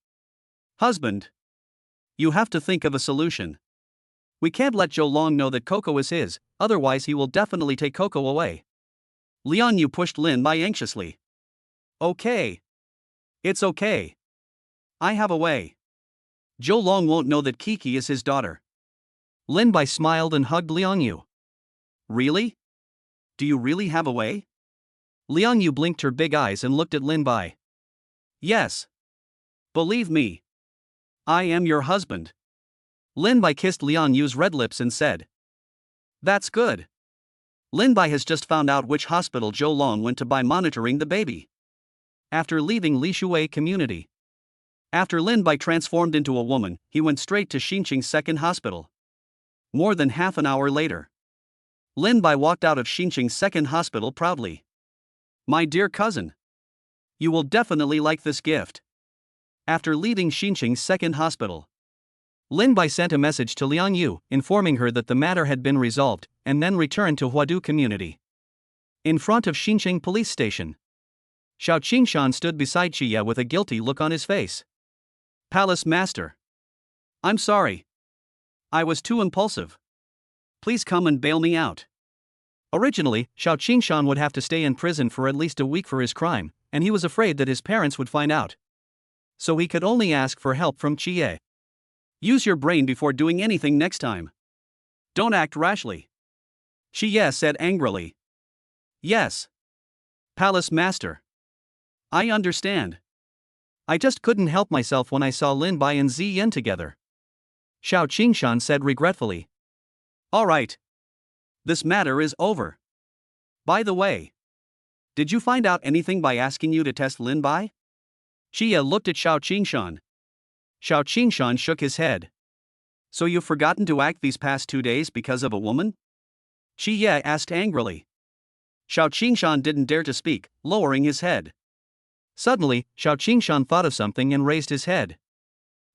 Husband. You have to think of a solution. We can't let Zhou Long know that Coco is his, otherwise he will definitely take Coco away. Liang Yu pushed Lin Bai anxiously. Okay. It's okay. I have a way. Zhou Long won't know that Kiki is his daughter. Lin Bai smiled and hugged Liang Yu. Really? Do you really have a way? Liang Yu blinked her big eyes and looked at Lin Bai. Yes. Believe me. I am your husband. Lin Bai kissed Liang Yu's red lips and said. That's good. Lin Bai has just found out which hospital Zhou Long went to by monitoring the baby. After leaving Li Shui community. After Lin Bai transformed into a woman, he went straight to Xinqing's second hospital. More than half an hour later. Lin Bai walked out of Xinqing's second hospital proudly. My dear cousin. You will definitely like this gift. After leaving Xinqing's second hospital. Lin Bai sent a message to Liang Yu, informing her that the matter had been resolved, and then returned to Huadu community. In front of Xinqing police station. Xiao Qingshan stood beside Chiya with a guilty look on his face. Palace Master. I'm sorry. I was too impulsive. Please come and bail me out. Originally, Xiao Qingshan would have to stay in prison for at least a week for his crime, and he was afraid that his parents would find out. So he could only ask for help from Chiye. Use your brain before doing anything next time. Don't act rashly. Chiye said angrily. Yes. Palace Master. I understand. I just couldn't help myself when I saw Lin Bai and Ziyan together. Xiao Qingshan said regretfully. All right. This matter is over. By the way, did you find out anything by asking you to test Lin Bai? Chia looked at Xiao Qingshan. Xiao Qingshan shook his head. So you've forgotten to act these past 2 days because of a woman? Chia asked angrily. Xiao Qingshan didn't dare to speak, lowering his head. Suddenly, Xiao Qingshan thought of something and raised his head.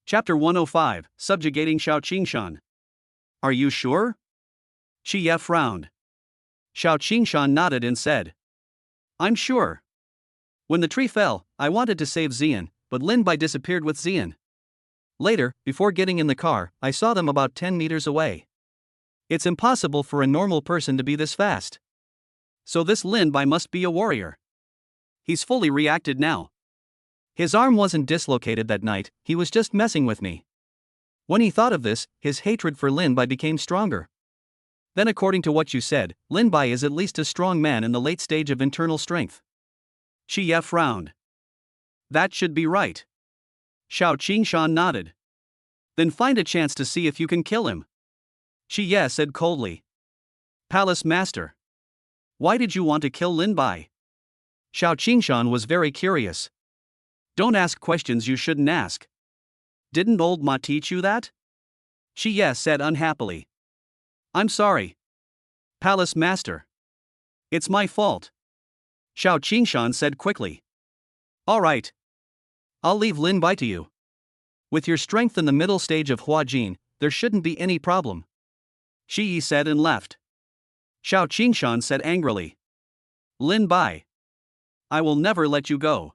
Chapter 105, Subjugating Xiao Qingshan. Are you sure? Chia frowned. Xiao Qingshan nodded and said. I'm sure. When the tree fell, I wanted to save Ziyan, but Lin Bai disappeared with Ziyan. Later, before getting in the car, I saw them about 10 meters away. It's impossible for a normal person to be this fast. So this Lin Bai must be a warrior. He's fully reacted now. His arm wasn't dislocated that night, he was just messing with me. When he thought of this, his hatred for Lin Bai became stronger. Then according to what you said, Lin Bai is at least a strong man in the late stage of internal strength. Chia frowned. That should be right. Xiao Qingshan nodded. Then find a chance to see if you can kill him. Qie said coldly. Palace Master. Why did you want to kill Lin Bai? Xiao Qingshan was very curious. Don't ask questions you shouldn't ask. Didn't old Ma teach you that? Qie said unhappily. I'm sorry. Palace Master. It's my fault. Xiao Qingshan said quickly. All right. I'll leave Lin Bai to you. With your strength in the middle stage of Huajin, there shouldn't be any problem. Qi said and left. Xiao Qingshan said angrily. Lin Bai. I will never let you go.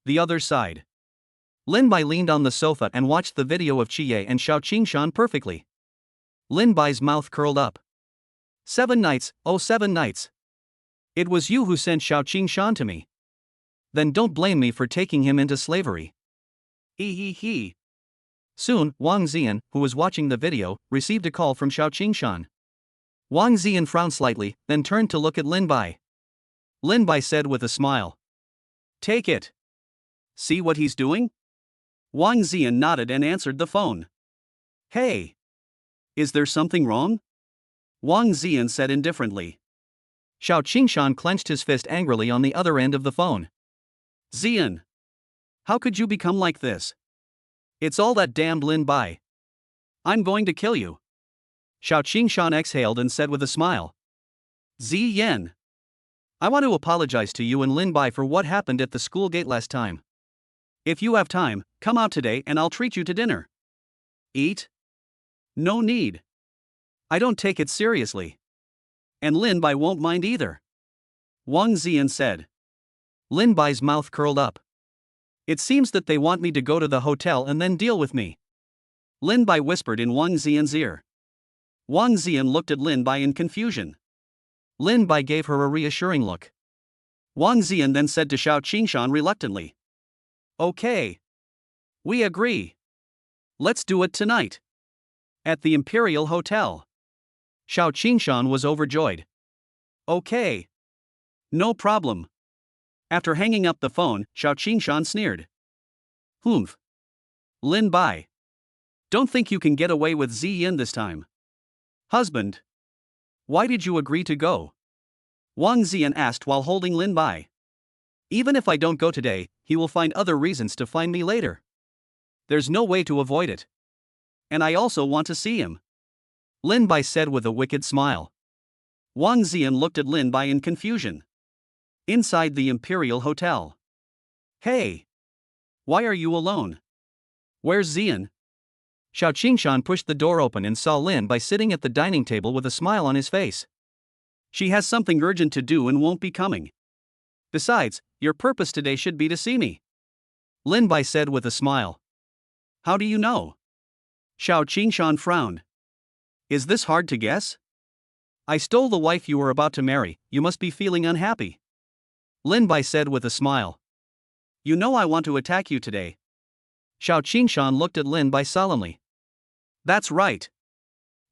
The other side. Lin Bai leaned on the sofa and watched the video of Qie and Xiao Qingshan perfectly. Lin Bai's mouth curled up. 7 nights, oh 7 nights. It was you who sent Xiao Qingshan to me. Then don't blame me for taking him into slavery. He. Soon, Wang Ziyan, who was watching the video, received a call from Xiao Qingshan. Wang Ziyan frowned slightly, then turned to look at Lin Bai. Lin Bai said with a smile. Take it. See what he's doing? Wang Ziyan nodded and answered the phone. Hey. Is there something wrong? Wang Ziyan said indifferently. Xiao Qingshan clenched his fist angrily on the other end of the phone. Ziyan. How could you become like this? It's all that damned Lin Bai. I'm going to kill you. Xiao Qingshan exhaled and said with a smile. Ziyan. I want to apologize to you and Lin Bai for what happened at the school gate last time. If you have time, come out today and I'll treat you to dinner. Eat? No need. I don't take it seriously. And Lin Bai won't mind either. Wang Ziyan said. Lin Bai's mouth curled up. It seems that they want me to go to the hotel and then deal with me. Lin Bai whispered in Wang Ziyan's ear. Wang Ziyan looked at Lin Bai in confusion. Lin Bai gave her a reassuring look. Wang Ziyan then said to Xiao Qingshan reluctantly. Okay. We agree. Let's do it tonight. At the Imperial Hotel. Xiao Qingshan was overjoyed. Okay. No problem. After hanging up the phone, Xiao Qingshan sneered. Humph. Lin Bai. Don't think you can get away with Ziyan this time. Husband. Why did you agree to go? Wang Ziyan asked while holding Lin Bai. Even if I don't go today, he will find other reasons to find me later. There's no way to avoid it. And I also want to see him. Lin Bai said with a wicked smile. Wang Ziyan looked at Lin Bai in confusion. Inside the Imperial Hotel. Hey! Why are you alone? Where's Ziyan? Xiao Qingshan pushed the door open and saw Lin Bai sitting at the dining table with a smile on his face. She has something urgent to do and won't be coming. Besides, your purpose today should be to see me. Lin Bai said with a smile. How do you know? Xiao Qingshan frowned. Is this hard to guess? I stole the wife you were about to marry, you must be feeling unhappy. Lin Bai said with a smile. You know I want to attack you today. Xiao Qingshan looked at Lin Bai solemnly. That's right.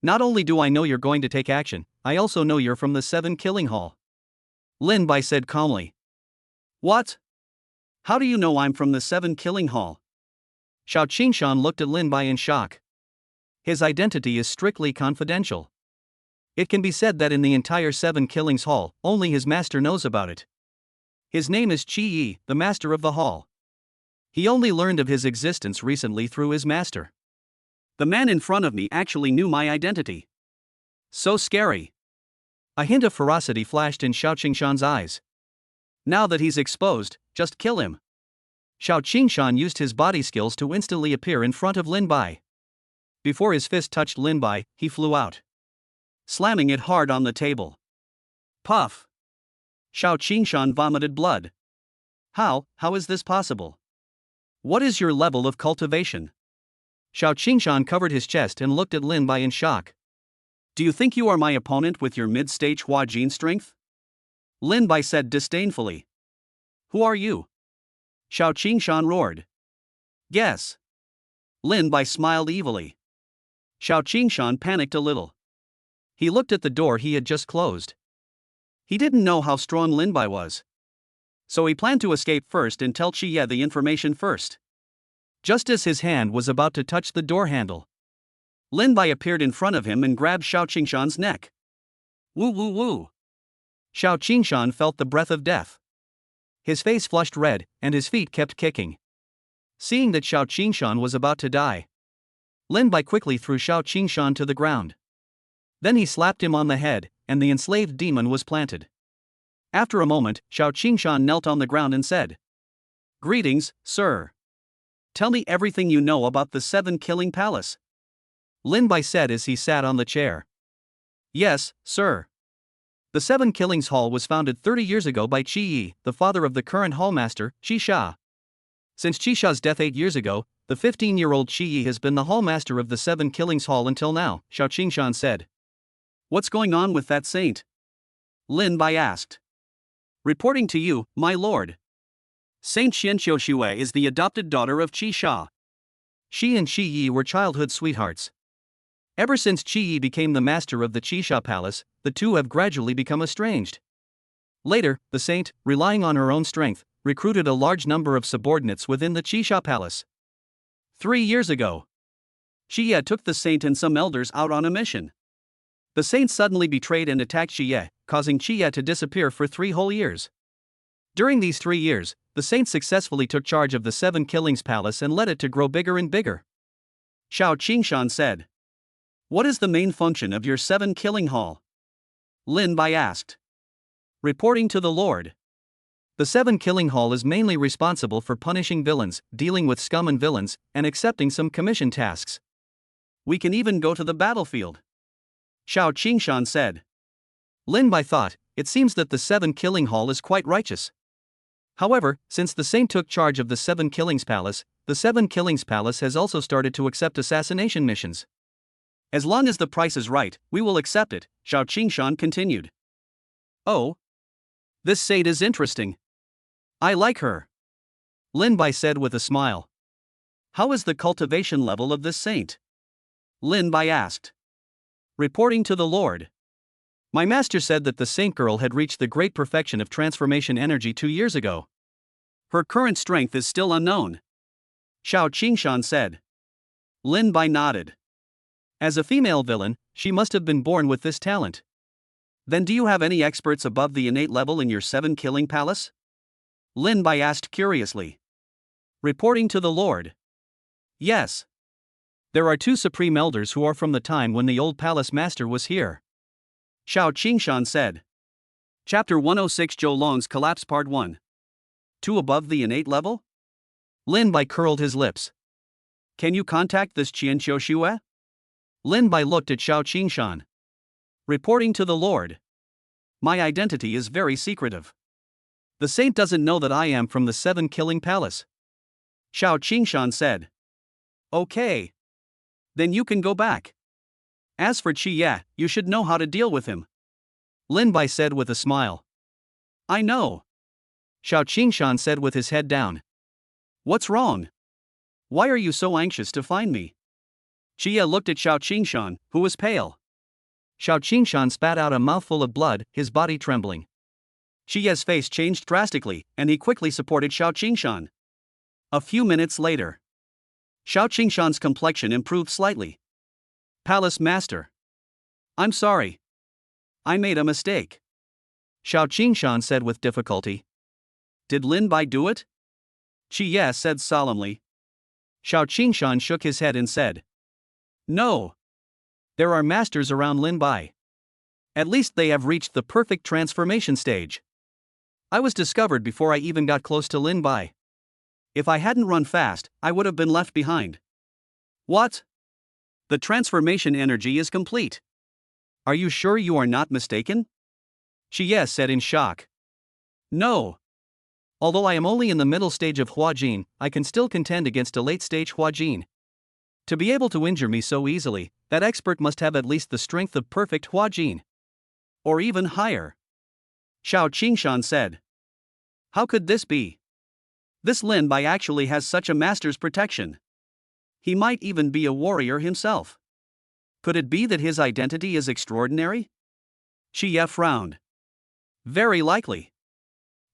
Not only do I know you're going to take action, I also know you're from the 7 Killing Hall. Lin Bai said calmly. What? How do you know I'm from the 7 Killing Hall? Xiao Qingshan looked at Lin Bai in shock. His identity is strictly confidential. It can be said that in the entire 7 Killings Hall, only his master knows about it. His name is Qi Yi, the master of the hall. He only learned of his existence recently through his master. The man in front of me actually knew my identity. So scary. A hint of ferocity flashed in Xiao Qingshan's eyes. Now that he's exposed, just kill him. Xiao Qingshan used his body skills to instantly appear in front of Lin Bai. Before his fist touched Lin Bai, he flew out, slamming it hard on the table. Puff! Xiao Qingshan vomited blood. How is this possible? What is your level of cultivation? Xiao Qingshan covered his chest and looked at Lin Bai in shock. Do you think you are my opponent with your mid-stage Huajin strength? Lin Bai said disdainfully. Who are you? Xiao Qingshan roared. Guess. Lin Bai smiled evilly. Xiao Qingshan panicked a little. He looked at the door he had just closed. He didn't know how strong Lin Bai was. So he planned to escape first and tell Qie the information first. Just as his hand was about to touch the door handle, Lin Bai appeared in front of him and grabbed Xiao Qingshan's neck. Woo woo woo. Xiao Qingshan felt the breath of death. His face flushed red, and his feet kept kicking. Seeing that Xiao Qingshan was about to die, Lin Bai quickly threw Xiao Qingshan to the ground. Then he slapped him on the head, and the enslaved demon was planted. After a moment, Xiao Qingshan knelt on the ground and said, "Greetings, sir. Tell me everything you know about the 7 Killing Palace." Lin Bai said as he sat on the chair. "Yes, sir. The 7 Killings Hall was founded 30 years ago by Qi Yi, the father of the current hallmaster, Qi Sha. Since Qi Sha's death 8 years ago, the 15-year-old Qi Yi has been the hallmaster of the 7 Killings Hall until now," Xiao Qingshan said. "What's going on with that saint?" Lin Bai asked. "Reporting to you, my lord. Saint Xianqiuxue is the adopted daughter of Qi Sha. She and Qi Yi were childhood sweethearts. Ever since Qi Yi became the master of the Qi Sha Palace, the two have gradually become estranged. Later, the saint, relying on her own strength, recruited a large number of subordinates within the Qi Sha Palace. 3 years ago, Qi Ye took the saint and some elders out on a mission. The saint suddenly betrayed and attacked Qi Ye, causing Qi Ye to disappear for 3 whole years. During these 3 years, the saint successfully took charge of the 7 Killings Palace and led it to grow bigger and bigger." Xiao Qingshan said. "What is the main function of your 7 Killing Hall?" Lin Bai asked. "Reporting to the Lord. The 7 Killing Hall is mainly responsible for punishing villains, dealing with scum and villains, and accepting some commission tasks. We can even go to the battlefield," Xiao Qingshan said. Lin Bai thought, it seems that the 7 Killing Hall is quite righteous. However, since the saint took charge of the 7 Killings Palace, the 7 Killings Palace has also started to accept assassination missions. "As long as the price is right, we will accept it," Xiao Qingshan continued. "Oh. This saint is interesting. I like her," Lin Bai said with a smile. "How is the cultivation level of this saint?" Lin Bai asked. Reporting to the Lord. "My master said that the saint girl had reached the great perfection of transformation energy 2 years ago. Her current strength is still unknown," Xiao Qingshan said. Lin Bai nodded. "As a female villain, she must have been born with this talent. Then do you have any experts above the innate level in your 7 Killing Palace?" Lin Bai asked curiously. Reporting to the Lord. "Yes. There are 2 supreme elders who are from the time when the old palace master was here," Xiao Qingshan said. Chapter 106 Zhou Long's Collapse Part 1. 2 above the innate level? Lin Bai curled his lips. "Can you contact this Qianqiuxue?" Lin Bai looked at Xiao Qingshan. Reporting to the Lord. "My identity is very secretive. The saint doesn't know that I am from the 7 Killing Palace," Xiao Qingshan said. "Okay. Then you can go back. As for Qi Ye, you should know how to deal with him," Lin Bai said with a smile. "I know," Xiao Qingshan said with his head down. "What's wrong? Why are you so anxious to find me?" Qi Ye looked at Xiao Qingshan, who was pale. Xiao Qingshan spat out a mouthful of blood, his body trembling. Qi Ye's face changed drastically, and he quickly supported Xiao Qingshan. A few minutes later, Xiao Qingshan's complexion improved slightly. "Palace Master. I'm sorry. I made a mistake," Xiao Qingshan said with difficulty. "Did Lin Bai do it?" Qi Ye said solemnly. Xiao Qingshan shook his head and said, "No. There are masters around Lin Bai. At least they have reached the perfect transformation stage. I was discovered before I even got close to Lin Bai. If I hadn't run fast, I would have been left behind." "What? The transformation energy is complete. Are you sure you are not mistaken?" Qi Ye said in shock. "No. Although I am only in the middle stage of Huajin, I can still contend against a late stage Huajin. To be able to injure me so easily, that expert must have at least the strength of perfect Huajin. Or even higher," Xiao Qingshan said. "How could this be? This Lin Bai actually has such a master's protection. He might even be a warrior himself. Could it be that his identity is extraordinary?" Qi Ye frowned. "Very likely."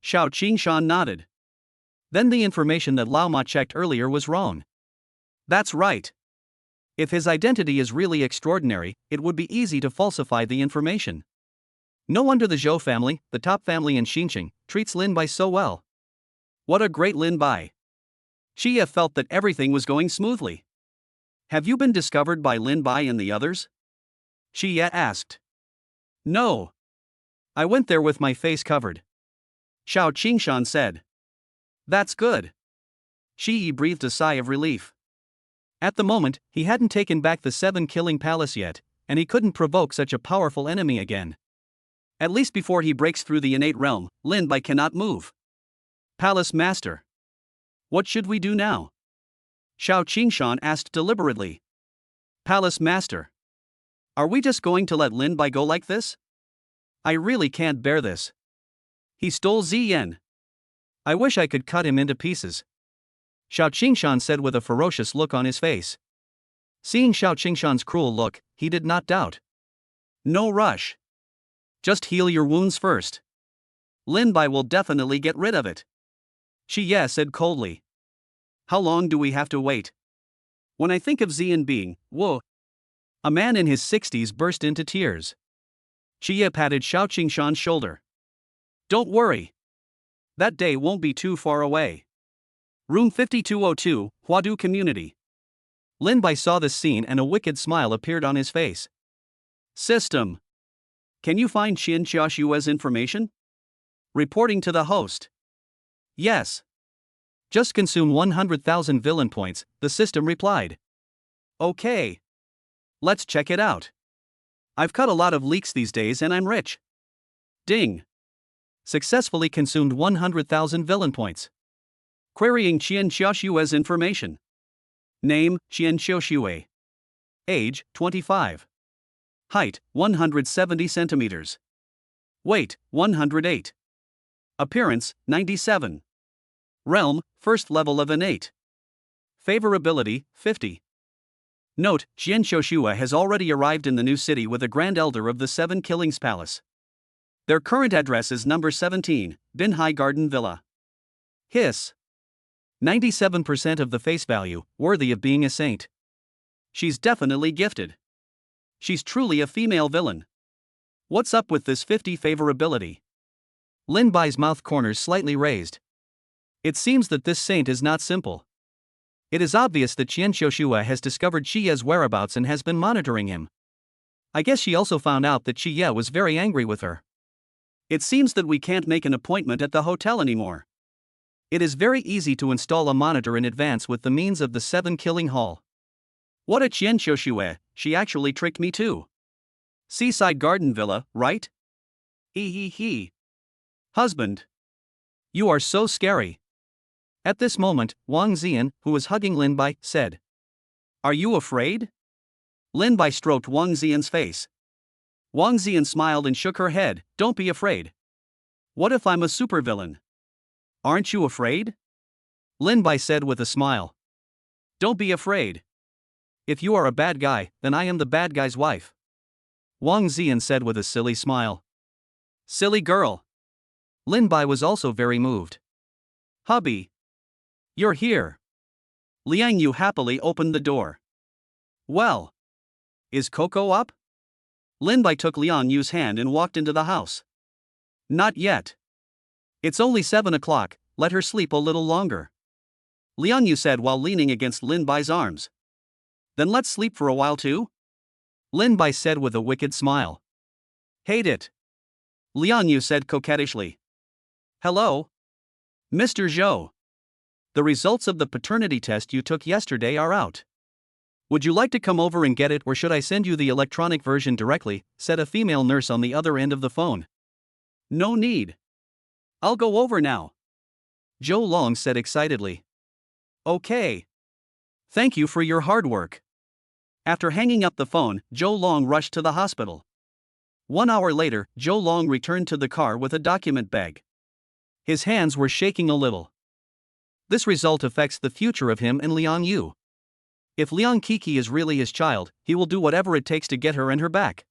Xiao Qingshan nodded. "Then the information that Lao Ma checked earlier was wrong. That's right. If his identity is really extraordinary, it would be easy to falsify the information. No wonder the Zhou family, the top family in Xinjiang, treats Lin Bai so well. What a great Lin Bai. Xie felt that everything was going smoothly. Have you been discovered by Lin Bai and the others? Xie asked. No. I went there with my face covered. Xiao Qingshan said. That's good. Xie breathed a sigh of relief. At the moment, he hadn't taken back the 7-killing palace yet, and he couldn't provoke such a powerful enemy again. At least before he breaks through the innate realm, Lin Bai cannot move. Palace Master. What should we do now? Xiao Qingshan asked deliberately. Palace Master. Are we just going to let Lin Bai go like this? I really can't bear this. He stole Ziyan. I wish I could cut him into pieces. Xiao Qingshan said with a ferocious look on his face. Seeing Xiao Qingshan's cruel look, he did not doubt. No rush. Just heal your wounds first. Lin Bai will definitely get rid of it. Xie said coldly. How long do we have to wait? When I think of Ziyan being, whoa. A man in his 60s burst into tears. Xie patted Xiao Qingshan's shoulder. Don't worry. That day won't be too far away. Room 5202, Huadu Community. Lin Bai saw this scene and a wicked smile appeared on his face. System. Can you find Qian Xiaoshua's information? Reporting to the host. Yes. Just consume 100,000 villain points, the system replied. Okay. Let's check it out. I've cut a lot of leaks these days and I'm rich. Ding. Successfully consumed 100,000 villain points. Querying Qian Xiaoshua's information. Name, Qian Xiaoshue. Age, 25. Height, 170 centimeters. Weight, 108. Appearance, 97. Realm, first level of innate. Favorability, 50. Note, Qian Xiaoshua has already arrived in the new city with a Grand Elder of the 7 Killings Palace. Their current address is number 17, Binhai Garden Villa. Hiss. 97% of the face value, worthy of being a saint. She's definitely gifted. She's truly a female villain. What's up with this 50 favorability? Lin Bai's mouth corners slightly raised. It seems that this saint is not simple. It is obvious that Qian Xiaoshua has discovered Xie's whereabouts and has been monitoring him. I guess she also found out that Xie was very angry with her. It seems that we can't make an appointment at the hotel anymore. It is very easy to install a monitor in advance with the means of the 7-killing hall. What a Qian Xiaoshua, she actually tricked me too. Seaside Garden Villa, right? He. Husband. You are so scary. At this moment, Wang Ziyan, who was hugging Lin Bai, said. Are you afraid? Lin Bai stroked Wang Ziyan's face. Wang Ziyan smiled and shook her head. Don't be afraid. What if I'm a supervillain? Aren't you afraid? Lin Bai said with a smile. Don't be afraid. If you are a bad guy, then I am the bad guy's wife. Wang Ziyan said with a silly smile. Silly girl. Lin Bai was also very moved. Hubby. You're here. Liang Yu happily opened the door. Well. Is Coco up? Lin Bai took Liang Yu's hand and walked into the house. Not yet. It's only 7 o'clock, let her sleep a little longer. Liang Yu said while leaning against Lin Bai's arms. Then let's sleep for a while too? Lin Bai said with a wicked smile. Hate it. Liang Yu said coquettishly. Hello? Mr. Zhou. The results of the paternity test you took yesterday are out. Would you like to come over and get it or should I send you the electronic version directly, said a female nurse on the other end of the phone. No need. I'll go over now. Zhou Long said excitedly. Okay. Thank you for your hard work. After hanging up the phone, Zhou Long rushed to the hospital. 1 hour later, Zhou Long returned to the car with a document bag. His hands were shaking a little. This result affects the future of him and Liang Yu. If Liang Kiki is really his child, he will do whatever it takes to get her and her back.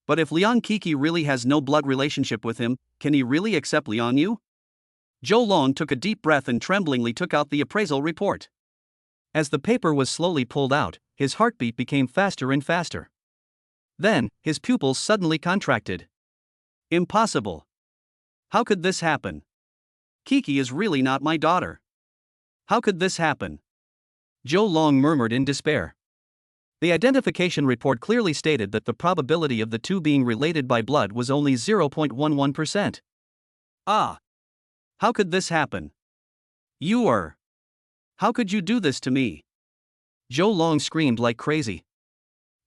But if Liang Kiki really has no blood relationship with him, can he really accept Liang Yu? Zhou Long took a deep breath and tremblingly took out the appraisal report. As the paper was slowly pulled out, his heartbeat became faster and faster. Then, his pupils suddenly contracted. Impossible. How could this happen? Kiki is really not my daughter. How could this happen? Zhou Long murmured in despair. The identification report clearly stated that the probability of the two being related by blood was only 0.11%. Ah! How could this happen? You are. How could you do this to me? Zhou Long screamed like crazy.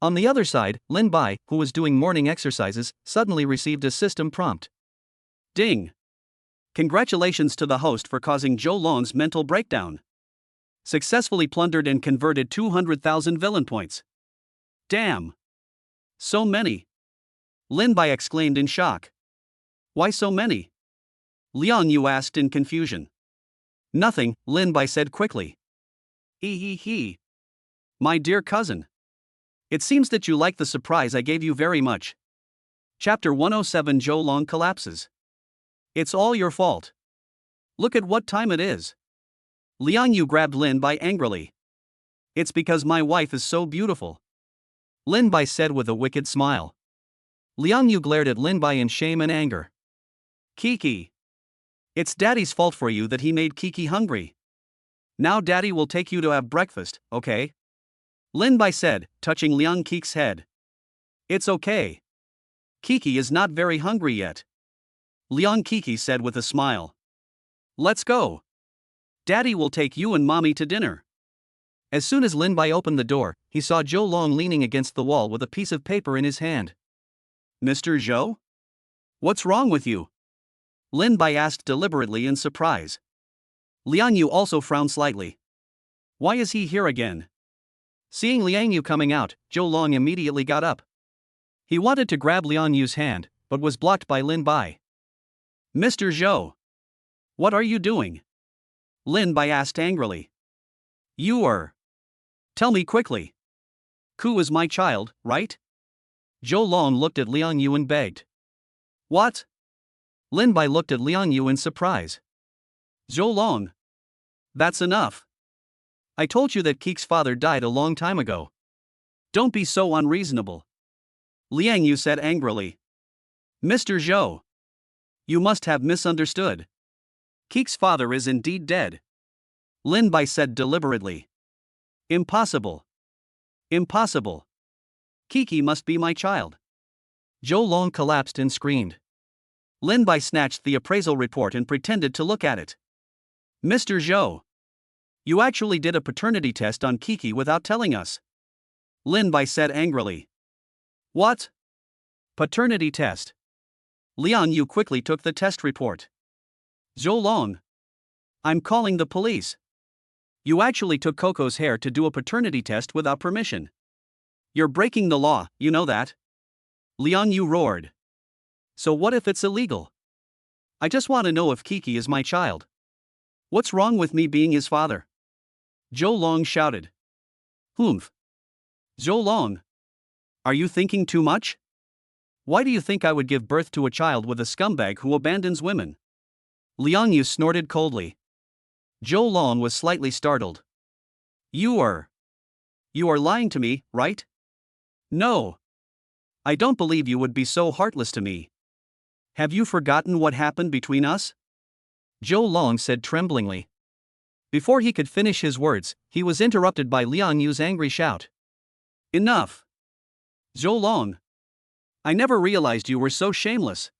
On the other side, Lin Bai, who was doing morning exercises, suddenly received a system prompt. Ding! Congratulations to the host for causing Zhou Long's mental breakdown. Successfully plundered and converted 200,000 villain points. Damn! So many! Lin Bai exclaimed in shock. Why so many? Liang Yu asked in confusion. Nothing, Lin Bai said quickly. He. My dear cousin. It seems that you like the surprise I gave you very much. Chapter 107 Zhou Long collapses. It's all your fault. Look at what time it is. Liang Yu grabbed Lin Bai angrily. It's because my wife is so beautiful. Lin Bai said with a wicked smile. Liang Yu glared at Lin Bai in shame and anger. Kiki. It's Daddy's fault for you that he made Kiki hungry. Now Daddy will take you to have breakfast, okay? Lin Bai said, touching Liang Kiki's head. It's okay. Kiki is not very hungry yet. Liang Kiki said with a smile. Let's go. Daddy will take you and Mommy to dinner. As soon as Lin Bai opened the door, he saw Zhou Long leaning against the wall with a piece of paper in his hand. Mr. Zhou? What's wrong with you? Lin Bai asked deliberately in surprise. Liang Yu also frowned slightly. Why is he here again? Seeing Liang Yu coming out, Zhou Long immediately got up. He wanted to grab Liang Yu's hand, but was blocked by Lin Bai. Mr. Zhou! What are you doing? Lin Bai asked angrily. You are. Tell me quickly. Ku is my child, right? Zhou Long looked at Liang Yu and begged. What? Lin Bai looked at Liang Yu in surprise. Zhou Long. That's enough. I told you that Kiki's father died a long time ago. Don't be so unreasonable. Liang Yu said angrily. Mr. Zhou. You must have misunderstood. Kiki's father is indeed dead. Lin Bai said deliberately. Impossible. Impossible. Kiki must be my child. Zhou Long collapsed and screamed. Lin Bai snatched the appraisal report and pretended to look at it. Mr. Zhou. You actually did a paternity test on Kiki without telling us. Lin Bai said angrily. What? Paternity test. Liang Yu quickly took the test report. Zhou Long. I'm calling the police. You actually took Coco's hair to do a paternity test without permission. You're breaking the law, you know that? Liang Yu roared. So what if it's illegal? I just want to know if Kiki is my child. What's wrong with me being his father? Zhou Long shouted. Humph. Zhou Long. Are you thinking too much? Why do you think I would give birth to a child with a scumbag who abandons women? Liang Yu snorted coldly. Zhou Long was slightly startled. You are lying to me, right? No. I don't believe you would be so heartless to me. Have you forgotten what happened between us? Zhou Long said tremblingly. Before he could finish his words, he was interrupted by Liang Yu's angry shout. Enough! Zhou Long! I never realized you were so shameless.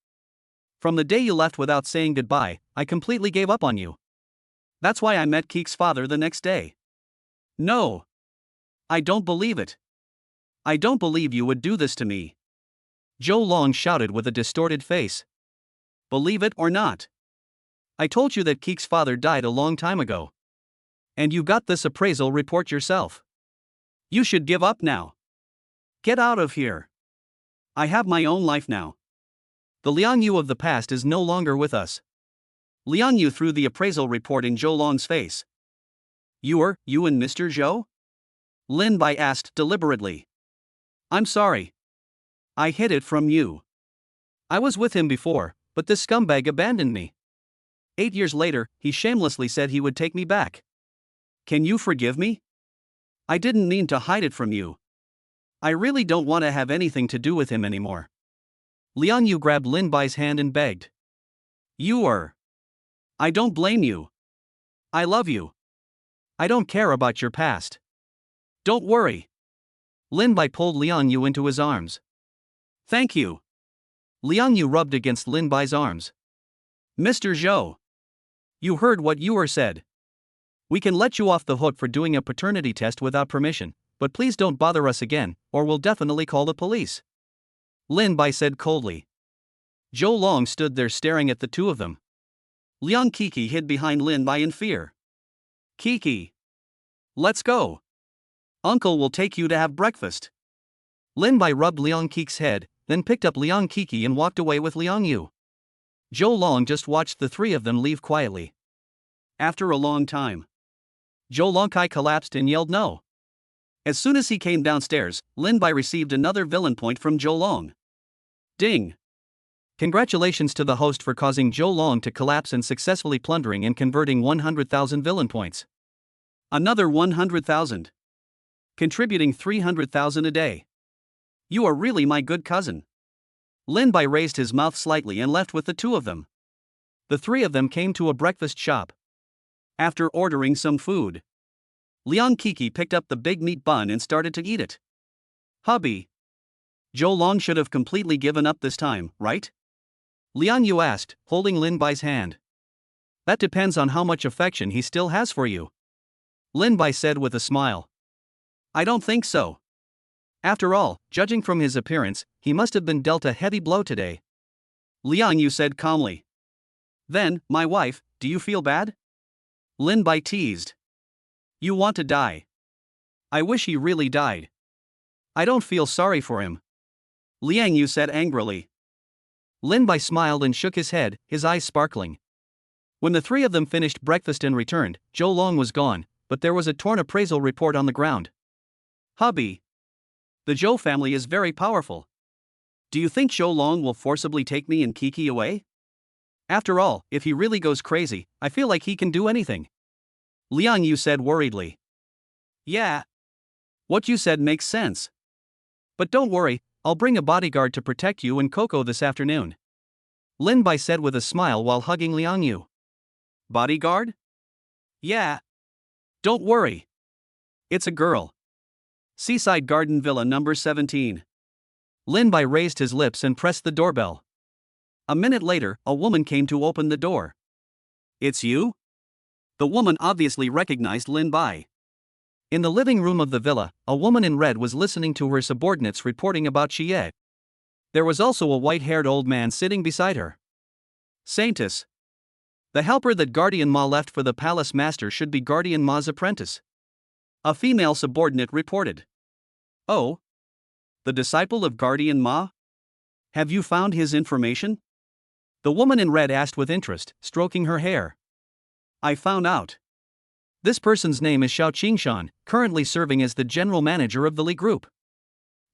From the day you left without saying goodbye, I completely gave up on you. That's why I met Kiki's father the next day. No! I don't believe it. I don't believe you would do this to me. Zhou Long shouted with a distorted face. Believe it or not. I told you that Kiki's father died a long time ago. And you got this appraisal report yourself. You should give up now. Get out of here. I have my own life now. The Liang Yu of the past is no longer with us. Liang Yu threw the appraisal report in Zhou Long's face. You and Mr. Zhou? Lin Bai asked deliberately. I'm sorry. I hid it from you. I was with him before, but this scumbag abandoned me. 8 years later, he shamelessly said he would take me back. Can you forgive me? I didn't mean to hide it from you. I really don't want to have anything to do with him anymore. Liang Yu grabbed Lin Bai's hand and begged. I don't blame you. I love you. I don't care about your past. Don't worry. Lin Bai pulled Liang Yu into his arms. Thank you. Liang Yu rubbed against Lin Bai's arms. Mr. Zhou. You heard what Yuer said. We can let you off the hook for doing a paternity test without permission, but please don't bother us again, or we'll definitely call the police. Lin Bai said coldly. Zhou Long stood there staring at the two of them. Liang Kiki hid behind Lin Bai in fear. Kiki. Let's go. Uncle will take you to have breakfast. Lin Bai rubbed Liang Kiki's head, then picked up Liang Kiki and walked away with Liang Yu. Zhou Long just watched the three of them leave quietly. After a long time, Zhou Longkai collapsed and yelled no. As soon as he came downstairs, Lin Bai received another villain point from Zhou Long. Ding! Congratulations to the host for causing Zhou Long to collapse and successfully plundering and converting 100,000 villain points. Another 100,000. Contributing 300,000 a day. You are really my good cousin. Lin Bai raised his mouth slightly and left with the two of them. The three of them came to a breakfast shop. After ordering some food, Liang Kiki picked up the big meat bun and started to eat it. Hubby. Zhou Long should have completely given up this time, right? Liang Yu asked, holding Lin Bai's hand. That depends on how much affection he still has for you. Lin Bai said with a smile. I don't think so. After all, judging from his appearance, he must have been dealt a heavy blow today. Liang Yu said calmly. Then, my wife, do you feel bad? Lin Bai teased. You want to die. I wish he really died. I don't feel sorry for him. Liang Yu said angrily. Lin Bai smiled and shook his head, his eyes sparkling. When the three of them finished breakfast and returned, Zhou Long was gone, but there was a torn appraisal report on the ground. Hubby. The Zhou family is very powerful. Do you think Zhou Long will forcibly take me and Kiki away? After all, if he really goes crazy, I feel like he can do anything. Liang Yu said worriedly. Yeah. What you said makes sense. But don't worry, I'll bring a bodyguard to protect you and Coco this afternoon. Lin Bai said with a smile while hugging Liang Yu. Bodyguard? Yeah. Don't worry. It's a girl. Seaside Garden Villa number 17. Lin Bai raised his lips and pressed the doorbell. A minute later, a woman came to open the door. It's you? The woman obviously recognized Lin Bai. In the living room of the villa, a woman in red was listening to her subordinates reporting about Xie. There was also a white-haired old man sitting beside her. Saintess. The helper that Guardian Ma left for the palace master should be Guardian Ma's apprentice. A female subordinate reported. Oh? The disciple of Guardian Ma? Have you found his information? The woman in red asked with interest, stroking her hair. I found out. This person's name is Xiao Qingshan, currently serving as the general manager of the Li Group.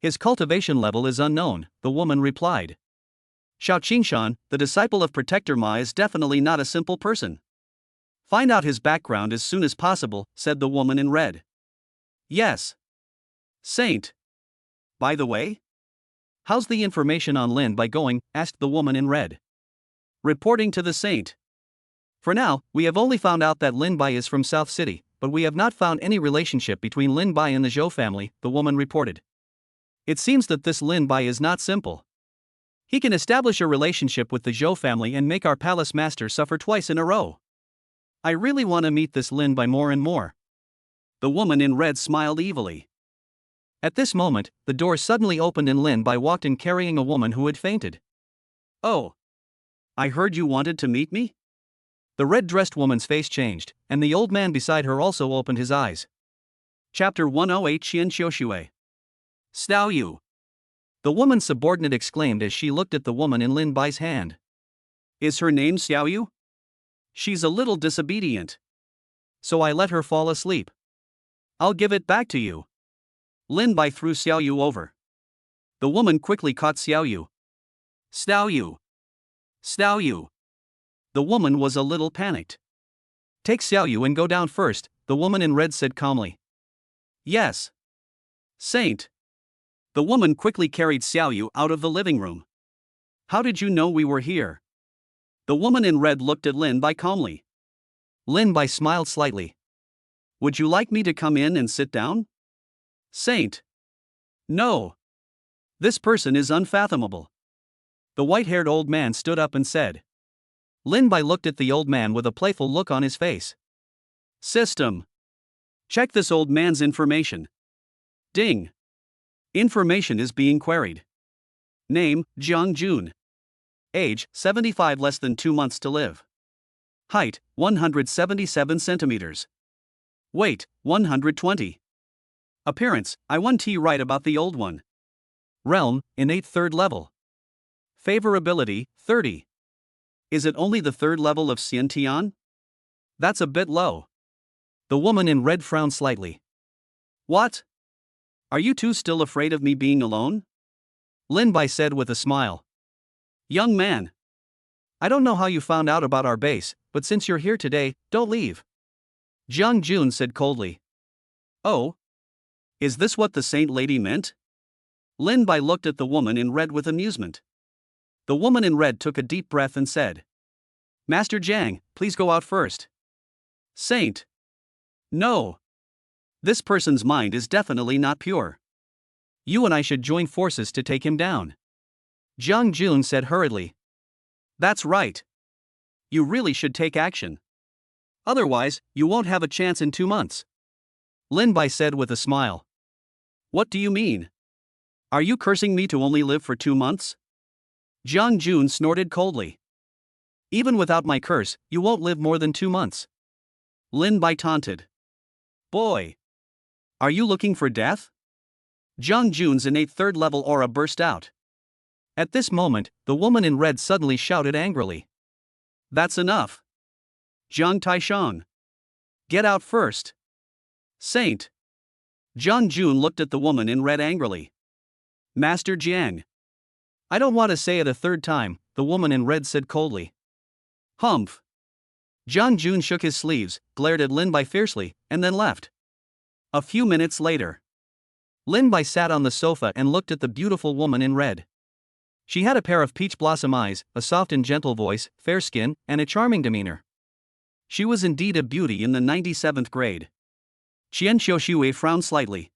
His cultivation level is unknown, the woman replied. Xiao Qingshan, the disciple of Protector Ma, is definitely not a simple person. Find out his background as soon as possible, said the woman in red. Yes. Saint. By the way? How's the information on Lin Bai going? Asked the woman in red. Reporting to the Saint. For now, we have only found out that Lin Bai is from South City, but we have not found any relationship between Lin Bai and the Zhou family, the woman reported. It seems that this Lin Bai is not simple. He can establish a relationship with the Zhou family and make our palace master suffer twice in a row. I really want to meet this Lin Bai more and more. The woman in red smiled evilly. At this moment, the door suddenly opened and Lin Bai walked in carrying a woman who had fainted. Oh. I heard you wanted to meet me? The red-dressed woman's face changed, and the old man beside her also opened his eyes. Chapter 108 Qian Xiuxue. Stao Yu. The woman's subordinate exclaimed as she looked at the woman in Lin Bai's hand. Is her name Xiao Yu? She's a little disobedient. So I let her fall asleep. I'll give it back to you. Lin Bai threw Xiao Yu over. The woman quickly caught Xiao Yu. Stao Yu. Stao Yu. The woman was a little panicked. Take Xiao Yu and go down first, the woman in red said calmly. Yes. Saint. The woman quickly carried Xiaoyu out of the living room. How did you know we were here? The woman in red looked at Lin Bai calmly. Lin Bai smiled slightly. Would you like me to come in and sit down? Saint. No. This person is unfathomable. The white-haired old man stood up and said. Lin Bai looked at the old man with a playful look on his face. System. Check this old man's information. Ding. Information is being queried. Name, Jiang Jun. Age, 75 less than 2 months to live. Height, 177 centimeters. Weight, 120. Appearance, I1T right about the old one. Realm, innate 3rd level. Favorability, 30. Is it only the 3rd level of Xiantian? That's a bit low. The woman in red frowned slightly. What? Are you two still afraid of me being alone? Lin Bai said with a smile. Young man. I don't know how you found out about our base, but since you're here today, don't leave. Jiang Jun said coldly. Oh? Is this what the saint lady meant? Lin Bai looked at the woman in red with amusement. The woman in red took a deep breath and said. Master Jiang, please go out first. Saint. No. This person's mind is definitely not pure. You and I should join forces to take him down. Jiang Jun said hurriedly. That's right. You really should take action. Otherwise, you won't have a chance in 2 months. Lin Bai said with a smile. What do you mean? Are you cursing me to only live for 2 months? Jiang Jun snorted coldly. Even without my curse, you won't live more than 2 months. Lin Bai taunted. Boy. Are you looking for death? Jiang Jun's innate 3rd level aura burst out. At this moment, the woman in red suddenly shouted angrily. That's enough. Jiang Taishang. Get out first. Saint. Jiang Jun looked at the woman in red angrily. Master Jiang. I don't want to say it a 3rd time, the woman in red said coldly. Humph. Jiang Jun shook his sleeves, glared at Lin Bai fiercely, and then left. A few minutes later. Lin Bai sat on the sofa and looked at the beautiful woman in red. She had a pair of peach blossom eyes, a soft and gentle voice, fair skin, and a charming demeanor. She was indeed a beauty in the 97th grade. Qian Xiuxue frowned slightly.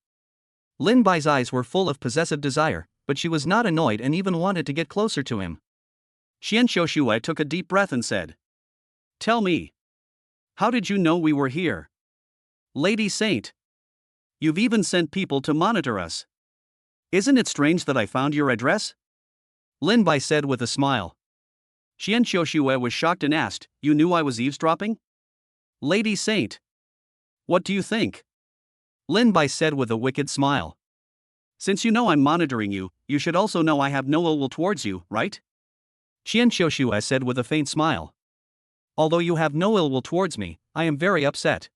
Lin Bai's eyes were full of possessive desire, but she was not annoyed and even wanted to get closer to him. Qian Xiuxue took a deep breath and said. Tell me. How did you know we were here? Lady Saint. You've even sent people to monitor us. Isn't it strange that I found your address? Lin Bai said with a smile. Qian Xiuxue was shocked and asked, You knew I was eavesdropping? Lady Saint. What do you think? Lin Bai said with a wicked smile. Since you know I'm monitoring you, you should also know I have no ill will towards you, right? Qian Xiuxue said with a faint smile. Although you have no ill will towards me, I am very upset.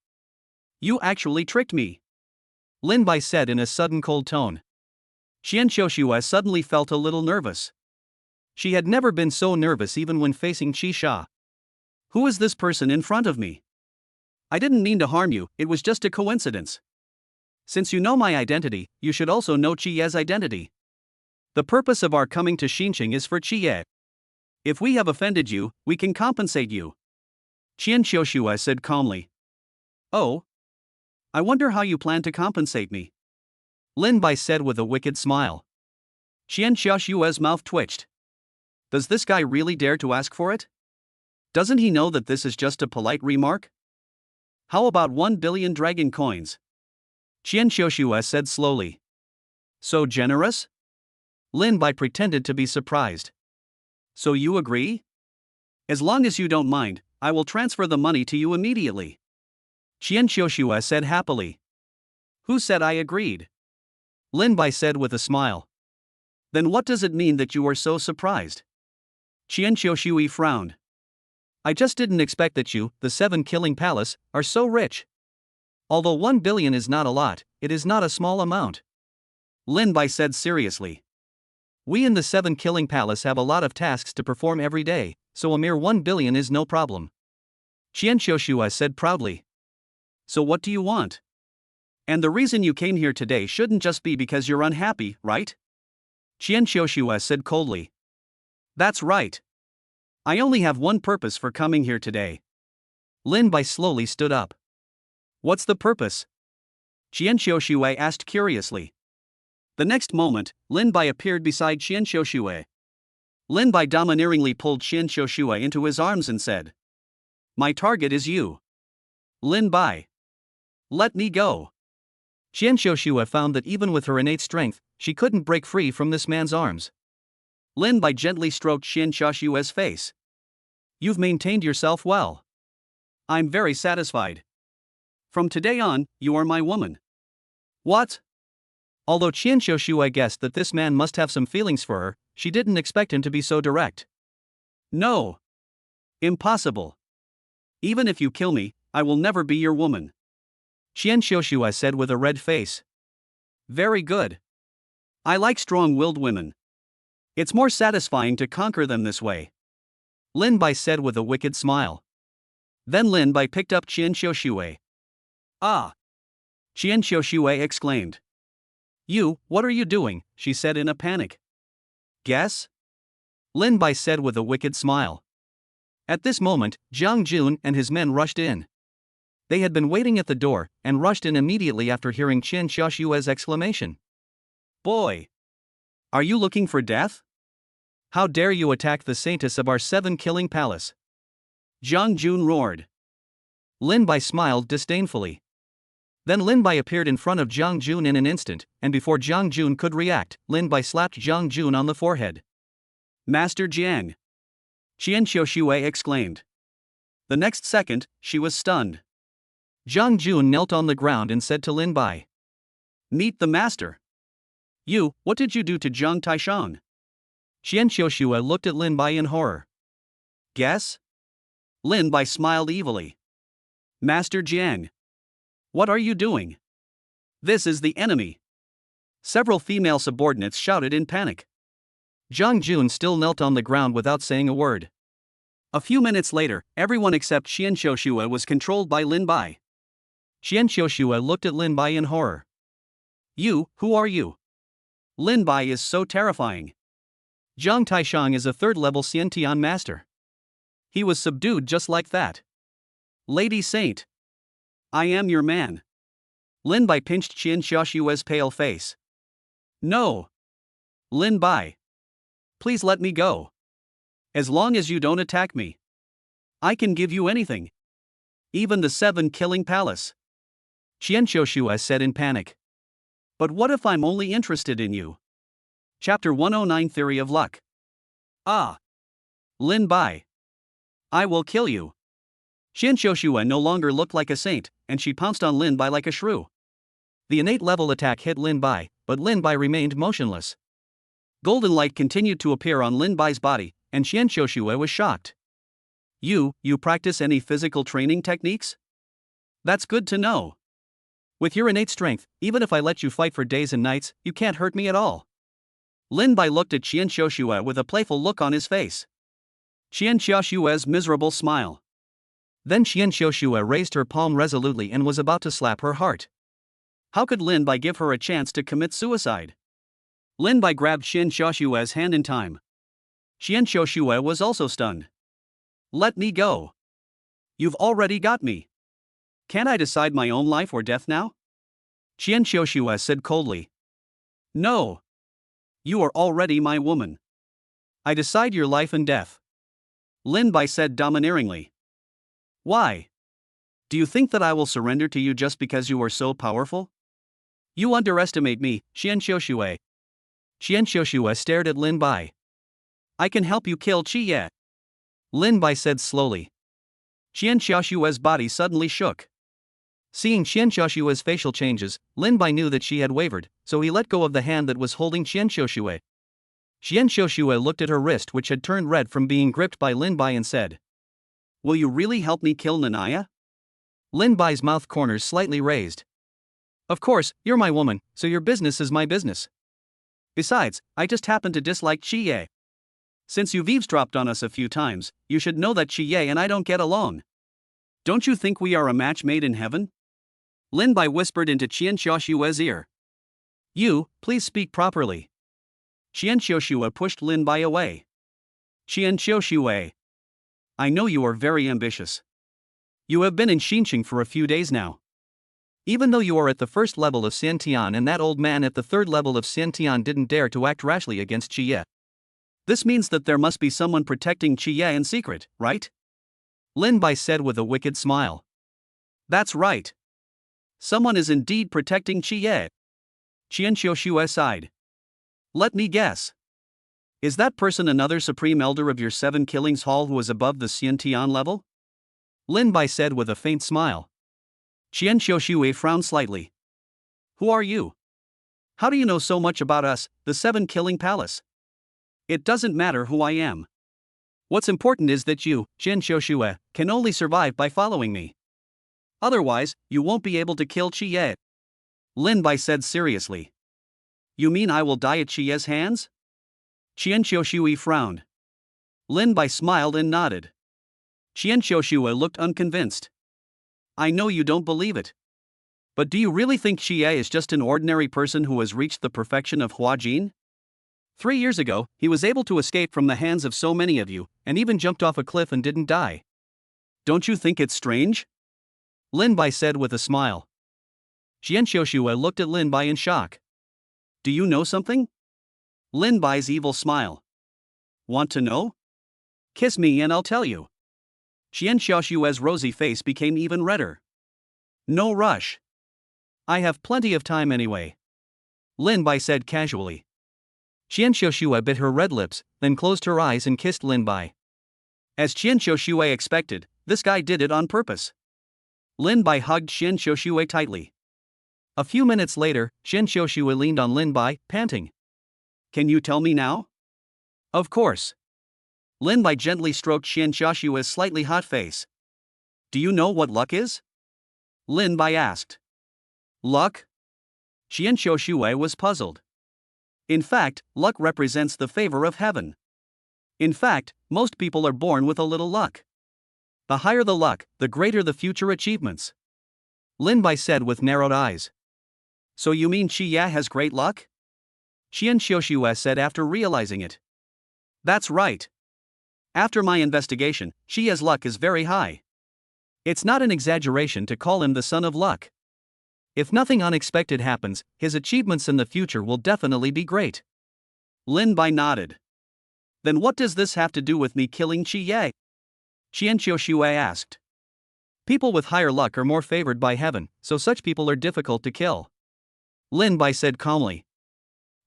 You actually tricked me. Lin Bai said in a sudden cold tone. Qian Xiuxue suddenly felt a little nervous. She had never been so nervous even when facing Qi Sha. Who is this person in front of me? I didn't mean to harm you, it was just a coincidence. Since you know my identity, you should also know Qi Ye's identity. The purpose of our coming to Xinqing is for Qi Ye. If we have offended you, we can compensate you. Qian Xiuxue said calmly. Oh? I wonder how you plan to compensate me. Lin Bai said with a wicked smile. Qian Xiuxue's mouth twitched. Does this guy really dare to ask for it? Doesn't he know that this is just a polite remark? How about 1 billion dragon coins? Qian Xiuxue said slowly. So generous? Lin Bai pretended to be surprised. So you agree? As long as you don't mind, I will transfer the money to you immediately. Qian Xiuxue said happily. Who said I agreed? Lin Bai said with a smile. Then what does it mean that you are so surprised? Qian Xiuxue frowned. I just didn't expect that you, the 7 Killing Palace, are so rich. Although 1 billion is not a lot, it is not a small amount. Lin Bai said seriously. We in the 7 Killing Palace have a lot of tasks to perform every day, so a mere 1 billion is no problem. Qian Xiuxue said proudly. So what do you want? And the reason you came here today shouldn't just be because you're unhappy, right? Qian Xiuxue said coldly. That's right. I only have one purpose for coming here today. Lin Bai slowly stood up. What's the purpose? Qian Xiuxue asked curiously. The next moment, Lin Bai appeared beside Qian Xiuxue. Lin Bai domineeringly pulled Qian Xiuxue into his arms and said, My target is you. Lin Bai. Let me go. Qian Xiuxue found that even with her innate strength, she couldn't break free from this man's arms. Lin Bai gently stroked Qian Xiuxue's face. You've maintained yourself well. I'm very satisfied. From today on, you are my woman. What? Although Qian Xiuxue guessed that this man must have some feelings for her, she didn't expect him to be so direct. No. Impossible. Even if you kill me, I will never be your woman. Qian Xiuxue said with a red face. Very good. I like strong-willed women. It's more satisfying to conquer them this way. Lin Bai said with a wicked smile. Then Lin Bai picked up Qian Xiuxue. Ah! Qian Xiuxue exclaimed. You, what are you doing? She said in a panic. Guess? Lin Bai said with a wicked smile. At this moment, Jiang Jun and his men rushed in. They had been waiting at the door, and rushed in immediately after hearing Qian Xiuxue's exclamation. Boy! Are you looking for death? How dare you attack the saintess of our 7-killing palace? Jiang Jun roared. Lin Bai smiled disdainfully. Then Lin Bai appeared in front of Jiang Jun in an instant, and before Jiang Jun could react, Lin Bai slapped Jiang Jun on the forehead. Master Jiang! Qian Xiuxue exclaimed. The next second, she was stunned. Jiang Jun knelt on the ground and said to Lin Bai. Meet the master. You, what did you do to Zhang Taishan? Qian Xiuxue looked at Lin Bai in horror. Guess? Lin Bai smiled evilly. Master Jiang. What are you doing? This is the enemy. Several female subordinates shouted in panic. Jiang Jun still knelt on the ground without saying a word. A few minutes later, everyone except Qian Xiuxue was controlled by Lin Bai. Qian Xiuxue looked at Lin Bai in horror. You, who are you? Lin Bai is so terrifying. Zhang Taishang is a third-level Xiantian master. He was subdued just like that. Lady Saint. I am your man. Lin Bai pinched Qian Xiuxue's pale face. No. Lin Bai. Please let me go. As long as you don't attack me. I can give you anything. Even the 7-killing palace. Qian Xiuxue said in panic. But what if I'm only interested in you? Chapter 109 Theory of Luck. Ah! Lin Bai. I will kill you. Qian Xiuxue no longer looked like a saint, and she pounced on Lin Bai like a shrew. The innate level attack hit Lin Bai, but Lin Bai remained motionless. Golden light continued to appear on Lin Bai's body, and Qian Xiuxue was shocked. You practice any physical training techniques? That's good to know. With your innate strength, even if I let you fight for days and nights, you can't hurt me at all. Lin Bai looked at Qian Xiuxue with a playful look on his face. Qian Xiuxue's miserable smile. Then Qian Xiuxue raised her palm resolutely and was about to slap her heart. How could Lin Bai give her a chance to commit suicide? Lin Bai grabbed Qian Xiuxue's hand in time. Qian Xiuxue was also stunned. Let me go. You've already got me. Can't I decide my own life or death now? Qian Xiuxue said coldly. No. You are already my woman. I decide your life and death. Lin Bai said domineeringly. Why? Do you think that I will surrender to you just because you are so powerful? You underestimate me, Qian Xiuxue. Qian Xiuxue stared at Lin Bai. I can help you kill Qi Ye. Lin Bai said slowly. Qian Xiuxue's body suddenly shook. Seeing Qian Xiuxue's facial changes, Lin Bai knew that she had wavered, so he let go of the hand that was holding Qian Xiuxue. Qian Xiuxue looked at her wrist, which had turned red from being gripped by Lin Bai, and said, Will you really help me kill Nanaya? Lin Bai's mouth corners slightly raised. Of course, you're my woman, so your business is my business. Besides, I just happen to dislike Qi Ye. Since you've eavesdropped on us a few times, you should know that Qi Ye and I don't get along. Don't you think we are a match made in heaven? Lin Bai whispered into Qian Xiaoshue's ear. You, please speak properly. Qian Xiaoshue pushed Lin Bai away. Qian Xiaoshue. I know you are very ambitious. You have been in Xinqing for a few days now. Even though you are at the first level of Xiantian and that old man at the third level of Xiantian didn't dare to act rashly against Qie. This means that there must be someone protecting Qie in secret, right? Lin Bai said with a wicked smile. That's right. Someone is indeed protecting Qie. Qian Xiaoshue sighed. Let me guess. Is that person another supreme elder of your 7 killings hall who is above the Xiantian level? Lin Bai said with a faint smile. Qian Xiaoshue frowned slightly. Who are you? How do you know so much about us, the 7 killing palace? It doesn't matter who I am. What's important is that you, Qian Xiaoshue, can only survive by following me. Otherwise, you won't be able to kill Qie. Lin Bai said seriously. You mean I will die at Qie's hands? Qian Xiaoshue frowned. Lin Bai smiled and nodded. Qian Xiaoshue looked unconvinced. I know you don't believe it. But do you really think Qie is just an ordinary person who has reached the perfection of Huajin? 3 years ago, he was able to escape from the hands of so many of you, and even jumped off a cliff and didn't die. Don't you think it's strange? Lin Bai said with a smile. Qian Xiaoshue looked at Lin Bai in shock. Do you know something? Lin Bai's evil smile. Want to know? Kiss me and I'll tell you. Qian Xiaoshue's rosy face became even redder. No rush. I have plenty of time anyway. Lin Bai said casually. Qian Xiaoshue bit her red lips, then closed her eyes and kissed Lin Bai. As Qian Xiaoshue expected, this guy did it on purpose. Lin Bai hugged Qian Xiaoshue tightly. A few minutes later, Qian Xiaoshue leaned on Lin Bai, panting. Can you tell me now? Of course. Lin Bai gently stroked Qian Xiaoshue's slightly hot face. Do you know what luck is? Lin Bai asked. Luck? Qian Xiaoshue was puzzled. In fact, luck represents the favor of heaven. In fact, most people are born with a little luck. The higher the luck, the greater the future achievements. Lin Bai said with narrowed eyes. So you mean Qie has great luck? Qian Xiaoshue said after realizing it. That's right. After my investigation, Qie's luck is very high. It's not an exaggeration to call him the son of luck. If nothing unexpected happens, his achievements in the future will definitely be great. Lin Bai nodded. Then what does this have to do with me killing Qie? Qian Xiaoshue asked. People with higher luck are more favored by heaven, so such people are difficult to kill. Lin Bai said calmly.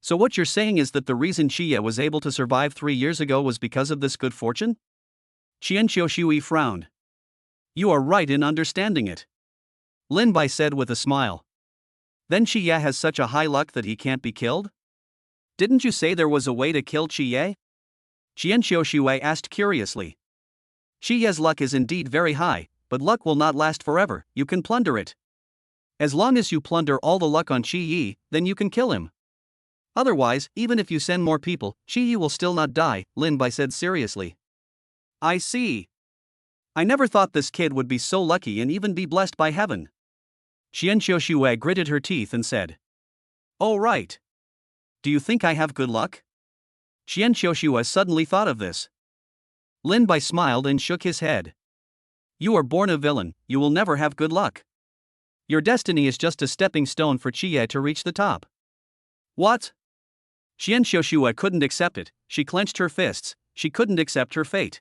So what you're saying is that the reason Qie was able to survive 3 years ago was because of this good fortune? Qian Xiaoshue frowned. You are right in understanding it. Lin Bai said with a smile. Then Qie has such a high luck that he can't be killed? Didn't you say there was a way to kill Qie? Qian Xiaoshue asked curiously. Qie's luck is indeed very high, but luck will not last forever, you can plunder it. As long as you plunder all the luck on Qie, then you can kill him. Otherwise, even if you send more people, Qie will still not die, Lin Bai said seriously. I see. I never thought this kid would be so lucky and even be blessed by heaven. Qian Xiaoshue gritted her teeth and said. Oh right. Do you think I have good luck? Qian Xiaoshue suddenly thought of this. Lin Bai smiled and shook his head. You are born a villain, you will never have good luck. Your destiny is just a stepping stone for Qie to reach the top. What? Qian Xiaoshue couldn't accept it, she clenched her fists, she couldn't accept her fate.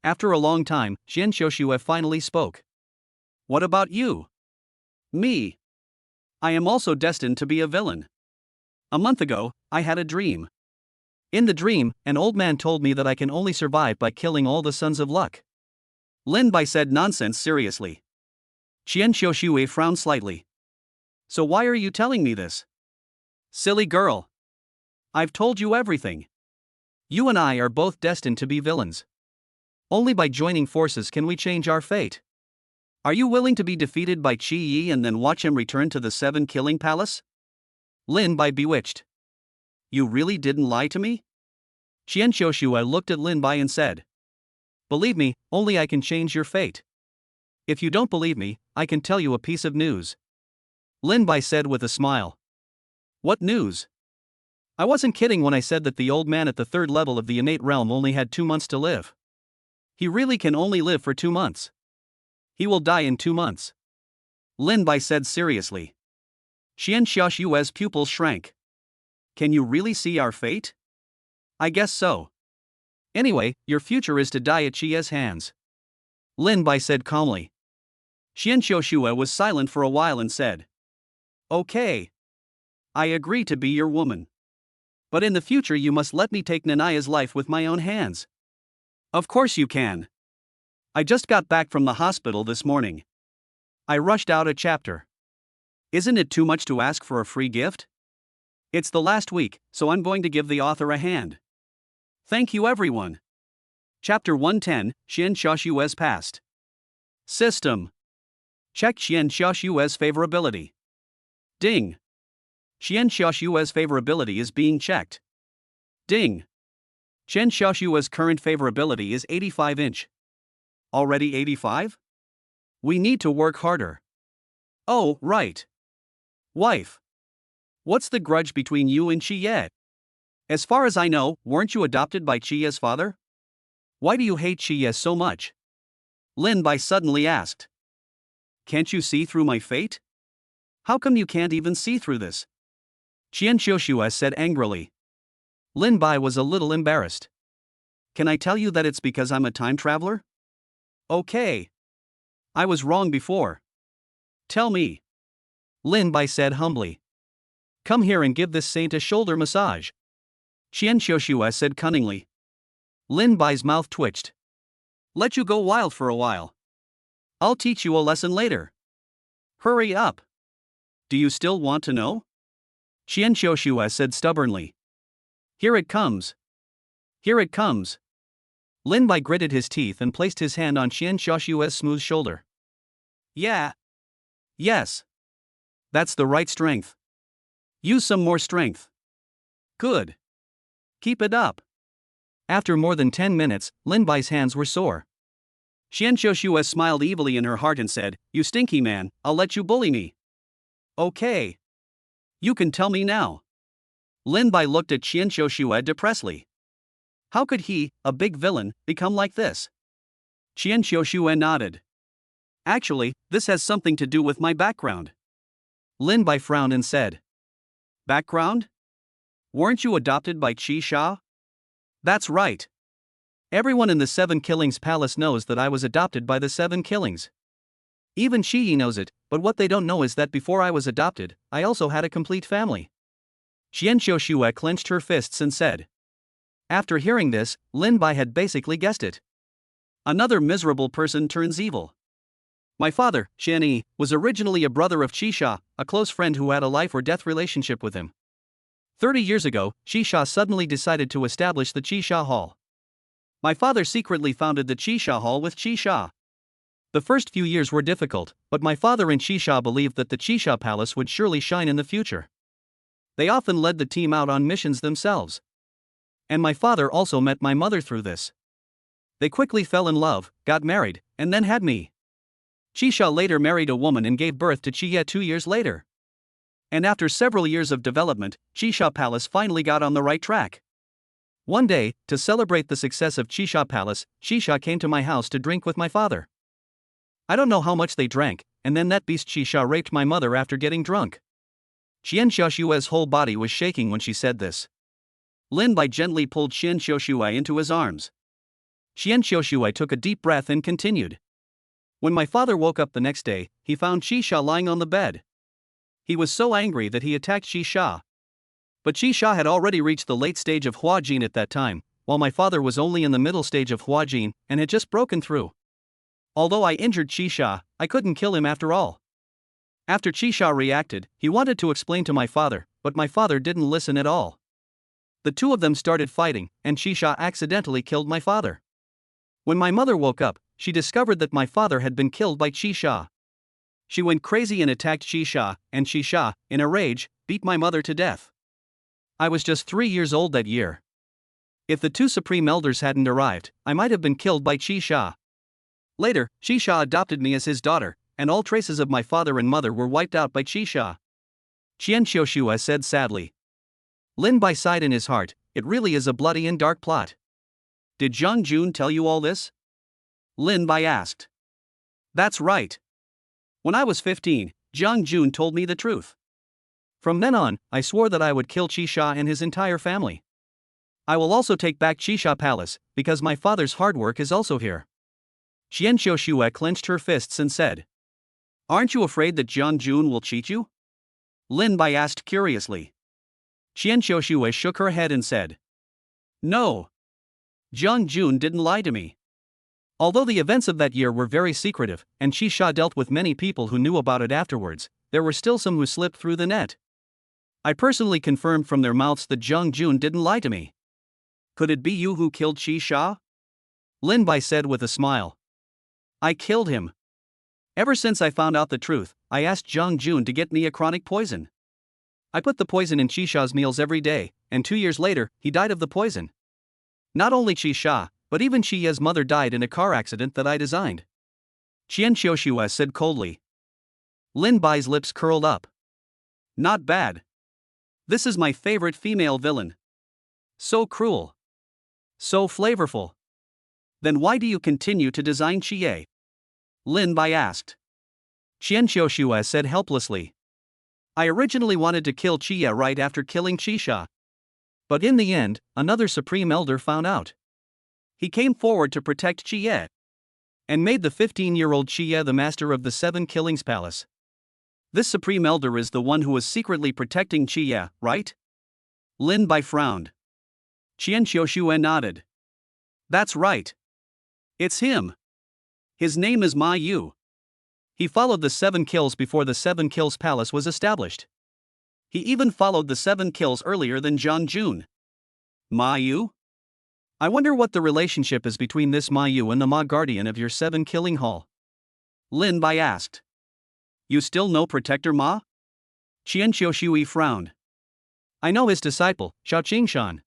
After a long time, Qian Xiaoshue finally spoke. What about you? Me. I am also destined to be a villain. A month ago, I had a dream. In the dream, an old man told me that I can only survive by killing all the sons of luck. Lin Bai said nonsense seriously. Qian Xiaoshue frowned slightly. So why are you telling me this? Silly girl. I've told you everything. You and I are both destined to be villains. Only by joining forces can we change our fate. Are you willing to be defeated by Qie and then watch him return to the 7 killing palace? Lin Bai bewitched. You really didn't lie to me? Qian Xiaoshue looked at Lin Bai and said. Believe me, only I can change your fate. If you don't believe me, I can tell you a piece of news. Lin Bai said with a smile. What news? I wasn't kidding when I said that the old man at the third level of the innate realm only had 2 months to live. He really can only live for 2 months. He will die in 2 months. Lin Bai said seriously. Xian Xiaoxue's pupils shrank. Can you really see our fate? I guess so. Anyway, your future is to die at Xie's hands. Lin Bai said calmly. Xian Xiaoxue was silent for a while and said, Okay. I agree to be your woman. But in the future you must let me take Nanaya's life with my own hands. Of course you can. I just got back from the hospital this morning. I rushed out a chapter. Isn't it too much to ask for a free gift? It's the last week, so I'm going to give the author a hand. Thank you everyone. Chapter 110, Xian Xiaoxue's Past. System. Check Xian Xiaoxue's favorability. Ding. Xian Xiaoxue's favorability is being checked. Ding. Xian Xiaoxue's current favorability is 85 inch. Already 85? We need to work harder. Oh, right. Wife. What's the grudge between you and Xie? As far as I know, weren't you adopted by Xie's father? Why do you hate Xie so much? Lin Bai suddenly asked. Can't you see through my fate? How come you can't even see through this? Xian Xiaoxue said angrily. Lin Bai was a little embarrassed. Can I tell you that it's because I'm a time traveler? Okay. I was wrong before. Tell me. Lin Bai said humbly. Come here and give this saint a shoulder massage. Xian Xiaoxue said cunningly. Lin Bai's mouth twitched. Let you go wild for a while. I'll teach you a lesson later. Hurry up. Do you still want to know? Xian Xiaoxue said stubbornly. Here it comes. Here it comes. Lin Bai gritted his teeth and placed his hand on Xian Xiaoxue's smooth shoulder. Yeah. Yes. That's the right strength. Use some more strength. Good. Keep it up. After more than 10 minutes, Lin Bai's hands were sore. Xian Xiaoxue smiled evilly in her heart and said, You stinky man, I'll let you bully me. Okay. You can tell me now. Lin Bai looked at Xian Xiaoxue depressedly. How could he, a big villain, become like this? Xian Xiaoxue nodded. Actually, this has something to do with my background. Lin Bai frowned and said. Background? Weren't you adopted by Qi Sha? That's right. Everyone in the Seven Killings Palace knows that I was adopted by the Seven Killings. Even Shi knows it, but what they don't know is that before I was adopted, I also had a complete family. Xian Xiaoxue clenched her fists and said. After hearing this, Lin Bai had basically guessed it. Another miserable person turns evil. My father, Xian Yi, was originally a brother of Qi Sha, a close friend who had a life or death relationship with him. 30 years ago, Qi Sha suddenly decided to establish the Qi Sha Hall. My father secretly founded the Qi Sha Hall with Qi Sha. The first few years were difficult, but my father and Qi Sha believed that the Qi Sha Palace would surely shine in the future. They often led the team out on missions themselves. And my father also met my mother through this. They quickly fell in love, got married, and then had me. Qi Sha later married a woman and gave birth to Qi Ye 2 years later. And after several years of development, Qi Sha Palace finally got on the right track. One day, to celebrate the success of Qi Sha Palace, Qi Sha came to my house to drink with my father. I don't know how much they drank, and then that beast Qi Sha raped my mother after getting drunk. Xian Xiaoxue's whole body was shaking when she said this. Lin Bai gently pulled Xian Xiaoxue into his arms. Xian Xiaoxue took a deep breath and continued. When my father woke up the next day, he found Qi Sha lying on the bed. He was so angry that he attacked Qi Sha. But Qi Sha had already reached the late stage of Hua Jin at that time, while my father was only in the middle stage of Hua Jin and had just broken through. Although I injured Qi Sha, I couldn't kill him after all. After Qi Sha reacted, he wanted to explain to my father, but my father didn't listen at all. The two of them started fighting, and Qi Sha accidentally killed my father. When my mother woke up, she discovered that my father had been killed by Qi Sha. She went crazy and attacked Qi Sha, and Qi Sha, in a rage, beat my mother to death. I was just 3 years old that year. If the two Supreme Elders hadn't arrived, I might have been killed by Qi Sha. Later, Qi Sha adopted me as his daughter, and all traces of my father and mother were wiped out by Qisha. Qian Xiuxue said sadly. Lin Bai sighed in his heart, it really is a bloody and dark plot. Did Zhang Jun tell you all this? Lin Bai asked. That's right. When I was 15, Zhang Jun told me the truth. From then on, I swore that I would kill Qisha and his entire family. I will also take back Qisha Palace, because my father's hard work is also here. Qian Xiuxue clenched her fists and said. Aren't you afraid that Zhang Jun will cheat you? Lin Bai asked curiously. Qian Xiuxue shook her head and said. No. Zhang Jun didn't lie to me. Although the events of that year were very secretive, and Qisha dealt with many people who knew about it afterwards, there were still some who slipped through the net. I personally confirmed from their mouths that Zhang Jun didn't lie to me. Could it be you who killed Qisha? Lin Bai said with a smile. I killed him. Ever since I found out the truth, I asked Zhang Jun to get me a chronic poison. I put the poison in Qisha's meals every day, and 2 years later, he died of the poison. Not only Qisha, but even Qiye's mother died in a car accident that I designed. Qian Xiuxue said coldly. Lin Bai's lips curled up. Not bad. This is my favorite female villain. So cruel. So flavorful. Then why do you continue to design Qiye? Lin Bai asked. Qian Xiuxue said helplessly. I originally wanted to kill Qiye right after killing Qisha. But in the end, another Supreme Elder found out. He came forward to protect Qiye. And made the 15-year-old Qiye the master of the 7 Killings Palace. This Supreme Elder is the one who was secretly protecting Qiye, right? Lin Bai frowned. Qian Xiuxue nodded. That's right. It's him. His name is Ma Yu. He followed the 7 kills before the 7 Kills Palace was established. He even followed the 7 kills earlier than Zhang Jun. Ma Yu? I wonder what the relationship is between this Ma Yu and the Ma Guardian of your 7 Killing Hall. Lin Bai asked. You still know Protector Ma? Qian Xiuxue frowned. I know his disciple, Xiao Qingshan.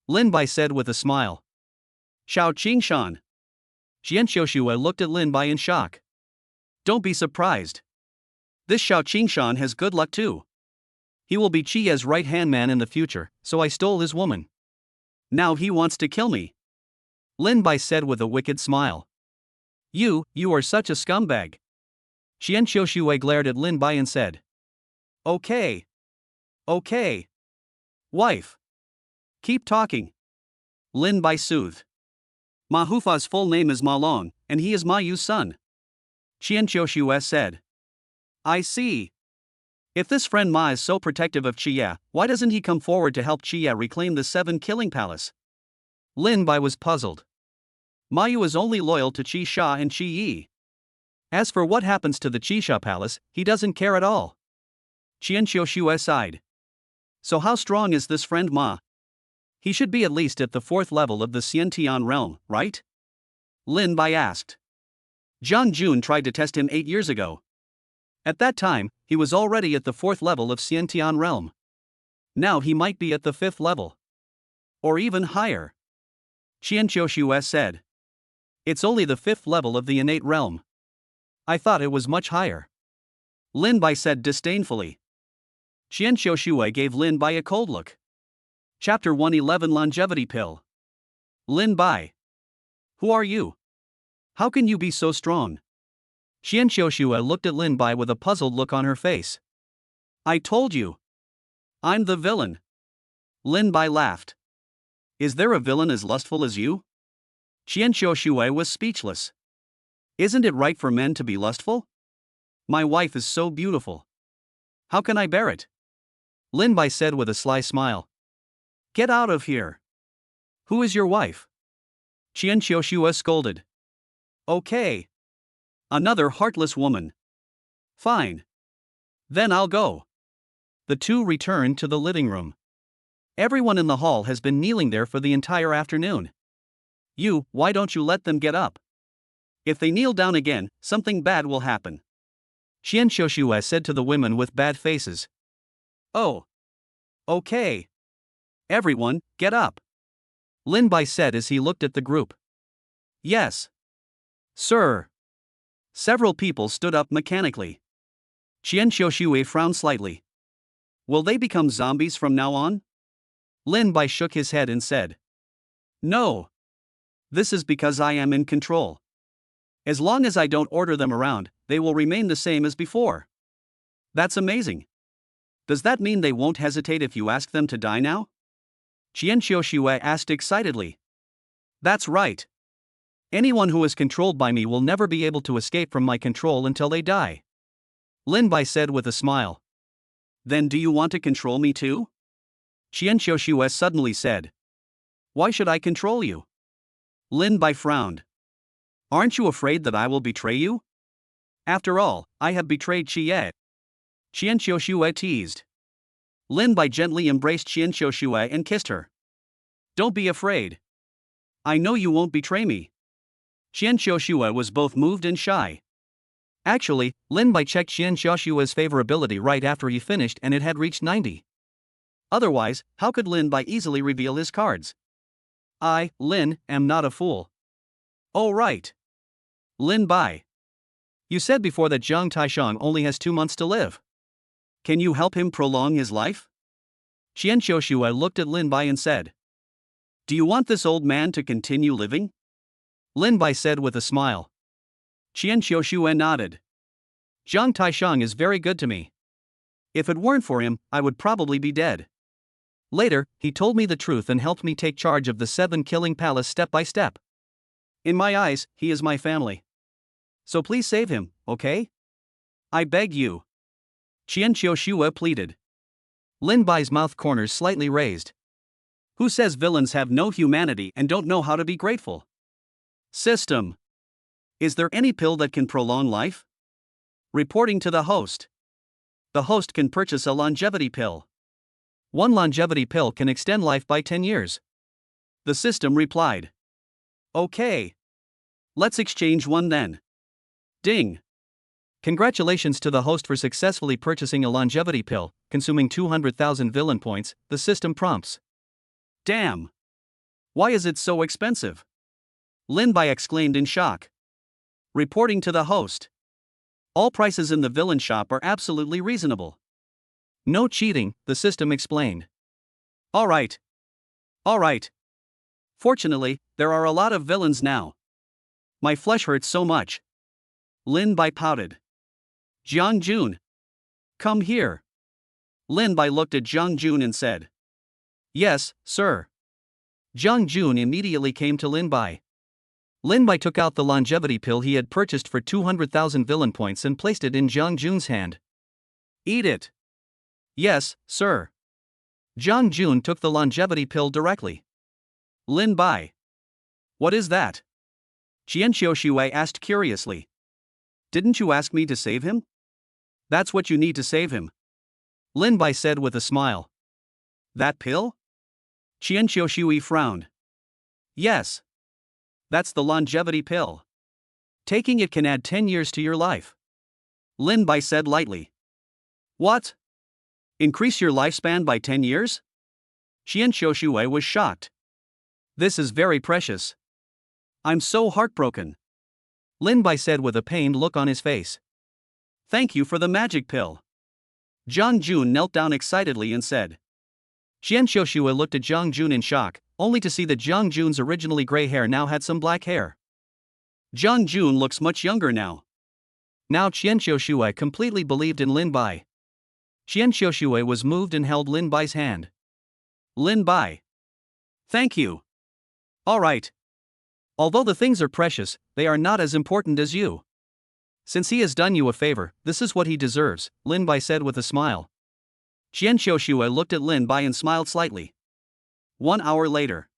Lin Bai said with a smile. Xiao Qingshan. Qian Xiuxue looked at Lin Bai in shock. Don't be surprised. This Xiao Qingshan has good luck too. He will be Qiye's right-hand man in the future, so I stole his woman. Now he wants to kill me. Lin Bai said with a wicked smile. You are such a scumbag. Qian Xiuxue glared at Lin Bai and said. Okay. Wife. Keep talking. Lin Bai soothed. Ma Hufa's full name is Ma Long, and he is Ma Yu's son. Qian Xiuxue said. I see. If this friend Ma is so protective of Qiye, why doesn't he come forward to help Qiye reclaim the 7 Killing Palace? Lin Bai was puzzled. Ma Yu is only loyal to Qisha and Qi Yi. As for what happens to the Qisha Palace, he doesn't care at all. Qian Xiuxue sighed. So how strong is this friend Ma? He should be at least at the 4th level of the Xiantian realm, right? Lin Bai asked. Zhang Jun tried to test him 8 years ago. At that time, he was already at the 4th level of Xiantian realm. Now he might be at the 5th level. Or even higher. Qian Xiuxue said. It's only the 5th level of the innate realm. I thought it was much higher. Lin Bai said disdainfully. Qian Xiuxue gave Lin Bai a cold look. Chapter 111 Longevity Pill. Lin Bai. Who are you? How can you be so strong? Qian Xiuxue looked at Lin Bai with a puzzled look on her face. I told you. I'm the villain. Lin Bai laughed. Is there a villain as lustful as you? Qian Xiuxue was speechless. Isn't it right for men to be lustful? My wife is so beautiful. How can I bear it? Lin Bai said with a sly smile. Get out of here. Who is your wife? Qian Xiuxue scolded. Okay. Another heartless woman. Fine. Then I'll go. The two returned to the living room. Everyone in the hall has been kneeling there for the entire afternoon. Why don't you let them get up? If they kneel down again, something bad will happen. Qian Xiuxue said to the women with bad faces. Oh. Okay. Everyone, get up. Lin Bai said as he looked at the group. Yes. Sir. Several people stood up mechanically. Qian Xiaoshui frowned slightly. Will they become zombies from now on? Lin Bai shook his head and said, No. This is because I am in control. As long as I don't order them around, they will remain the same as before. That's amazing. Does that mean they won't hesitate if you ask them to die now? Qian Xiaoshui asked excitedly. That's right. Anyone who is controlled by me will never be able to escape from my control until they die. Lin Bai said with a smile. Then do you want to control me too? Qian Xiaoshui suddenly said. Why should I control you? Lin Bai frowned. Aren't you afraid that I will betray you? After all, I have betrayed Qian Xiaoshui teased. Lin Bai gently embraced Qian Xiaoshui and kissed her. Don't be afraid. I know you won't betray me. Qian Xiaoshui was both moved and shy. Actually, Lin Bai checked Qian Xiaoshui's favorability right after he finished and it had reached 90. Otherwise, how could Lin Bai easily reveal his cards? I, Lin, am not a fool. Oh right. Lin Bai. You said before that Zhang Taishang only has 2 months to live. Can you help him prolong his life? Qian Xiaoshui looked at Lin Bai and said. Do you want this old man to continue living? Lin Bai said with a smile. Qian Xiaoshui nodded. Zhang Taishang is very good to me. If it weren't for him, I would probably be dead. Later, he told me the truth and helped me take charge of the 7 killing palace step by step. In my eyes, he is my family. So please save him, okay? I beg you. Qian Xiaoshui pleaded. Lin Bai's mouth corners slightly raised. Who says villains have no humanity and don't know how to be grateful? System. Is there any pill that can prolong life? Reporting to the host. The host can purchase a longevity pill. One longevity pill can extend life by 10 years. The system replied. Okay. Let's exchange one then. Ding. Congratulations to the host for successfully purchasing a longevity pill, consuming 200,000 villain points, the system prompts. Damn. Why is it so expensive? Lin Bai exclaimed in shock. Reporting to the host. All prices in the villain shop are absolutely reasonable. No cheating, the system explained. Alright. Fortunately, there are a lot of villains now. My flesh hurts so much. Lin Bai pouted. Jiang Jun. Come here. Lin Bai looked at Jiang Jun and said. Yes, sir. Jiang Jun immediately came to Lin Bai. Lin Bai took out the longevity pill he had purchased for 200,000 villain points and placed it in Jiang Jun's hand. Eat it. Yes, sir. Jiang Jun took the longevity pill directly. Lin Bai. What is that? Qian Xiaoshui asked curiously. Didn't you ask me to save him? That's what you need to save him. Lin Bai said with a smile. That pill? Qian Xiaoshui frowned. Yes. That's the longevity pill. Taking it can add 10 years to your life. Lin Bai said lightly. What? Increase your lifespan by 10 years? Qian Xiaoshui was shocked. This is very precious. I'm so heartbroken. Lin Bai said with a pained look on his face. Thank you for the magic pill. Jiang Jun knelt down excitedly and said. Qian Xiaoshui looked at Jiang Jun in shock, only to see that Jiang Jun's originally gray hair now had some black hair. Jiang Jun looks much younger now. Now Qian Xiaoshui completely believed in Lin Bai. Qian Xiaoshui was moved and held Lin Bai's hand. Lin Bai. Thank you. Alright. Although the things are precious, they are not as important as you. Since he has done you a favor, this is what he deserves, Lin Bai said with a smile. Qian Xiaoshui looked at Lin Bai and smiled slightly. 1 hour later.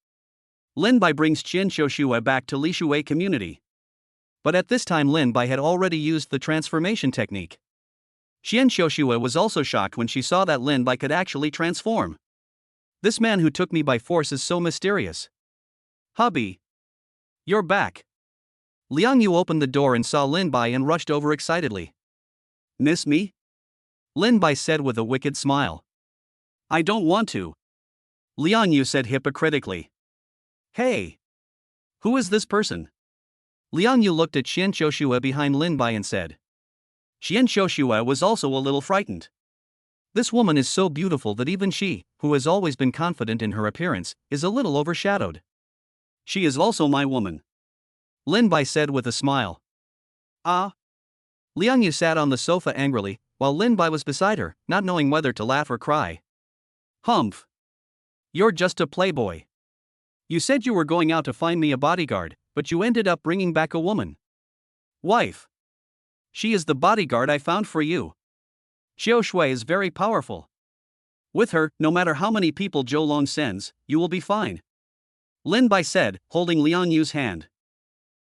Lin Bai brings Qian Xiaoshui back to Lishui community. But at this time Lin Bai had already used the transformation technique. Qian Xiaoshui was also shocked when she saw that Lin Bai could actually transform. This man who took me by force is so mysterious. Hubby. You're back. Liang Yu opened the door and saw Lin Bai and rushed over excitedly. Miss me? Lin Bai said with a wicked smile. I don't want to. Liang Yu said hypocritically. Hey. Who is this person? Liang Yu looked at Xian Qiushue behind Lin Bai and said. Xian Qiushue was also a little frightened. This woman is so beautiful that even she, who has always been confident in her appearance, is a little overshadowed. She is also my woman. Lin Bai said with a smile. Ah. Liang Yu sat on the sofa angrily, while Lin Bai was beside her, not knowing whether to laugh or cry. Humph. You're just a playboy. You said you were going out to find me a bodyguard, but you ended up bringing back a woman. Wife. She is the bodyguard I found for you. Xiao Shui is very powerful. With her, no matter how many people Zhou Long sends, you will be fine. Lin Bai said, holding Liang Yu's hand.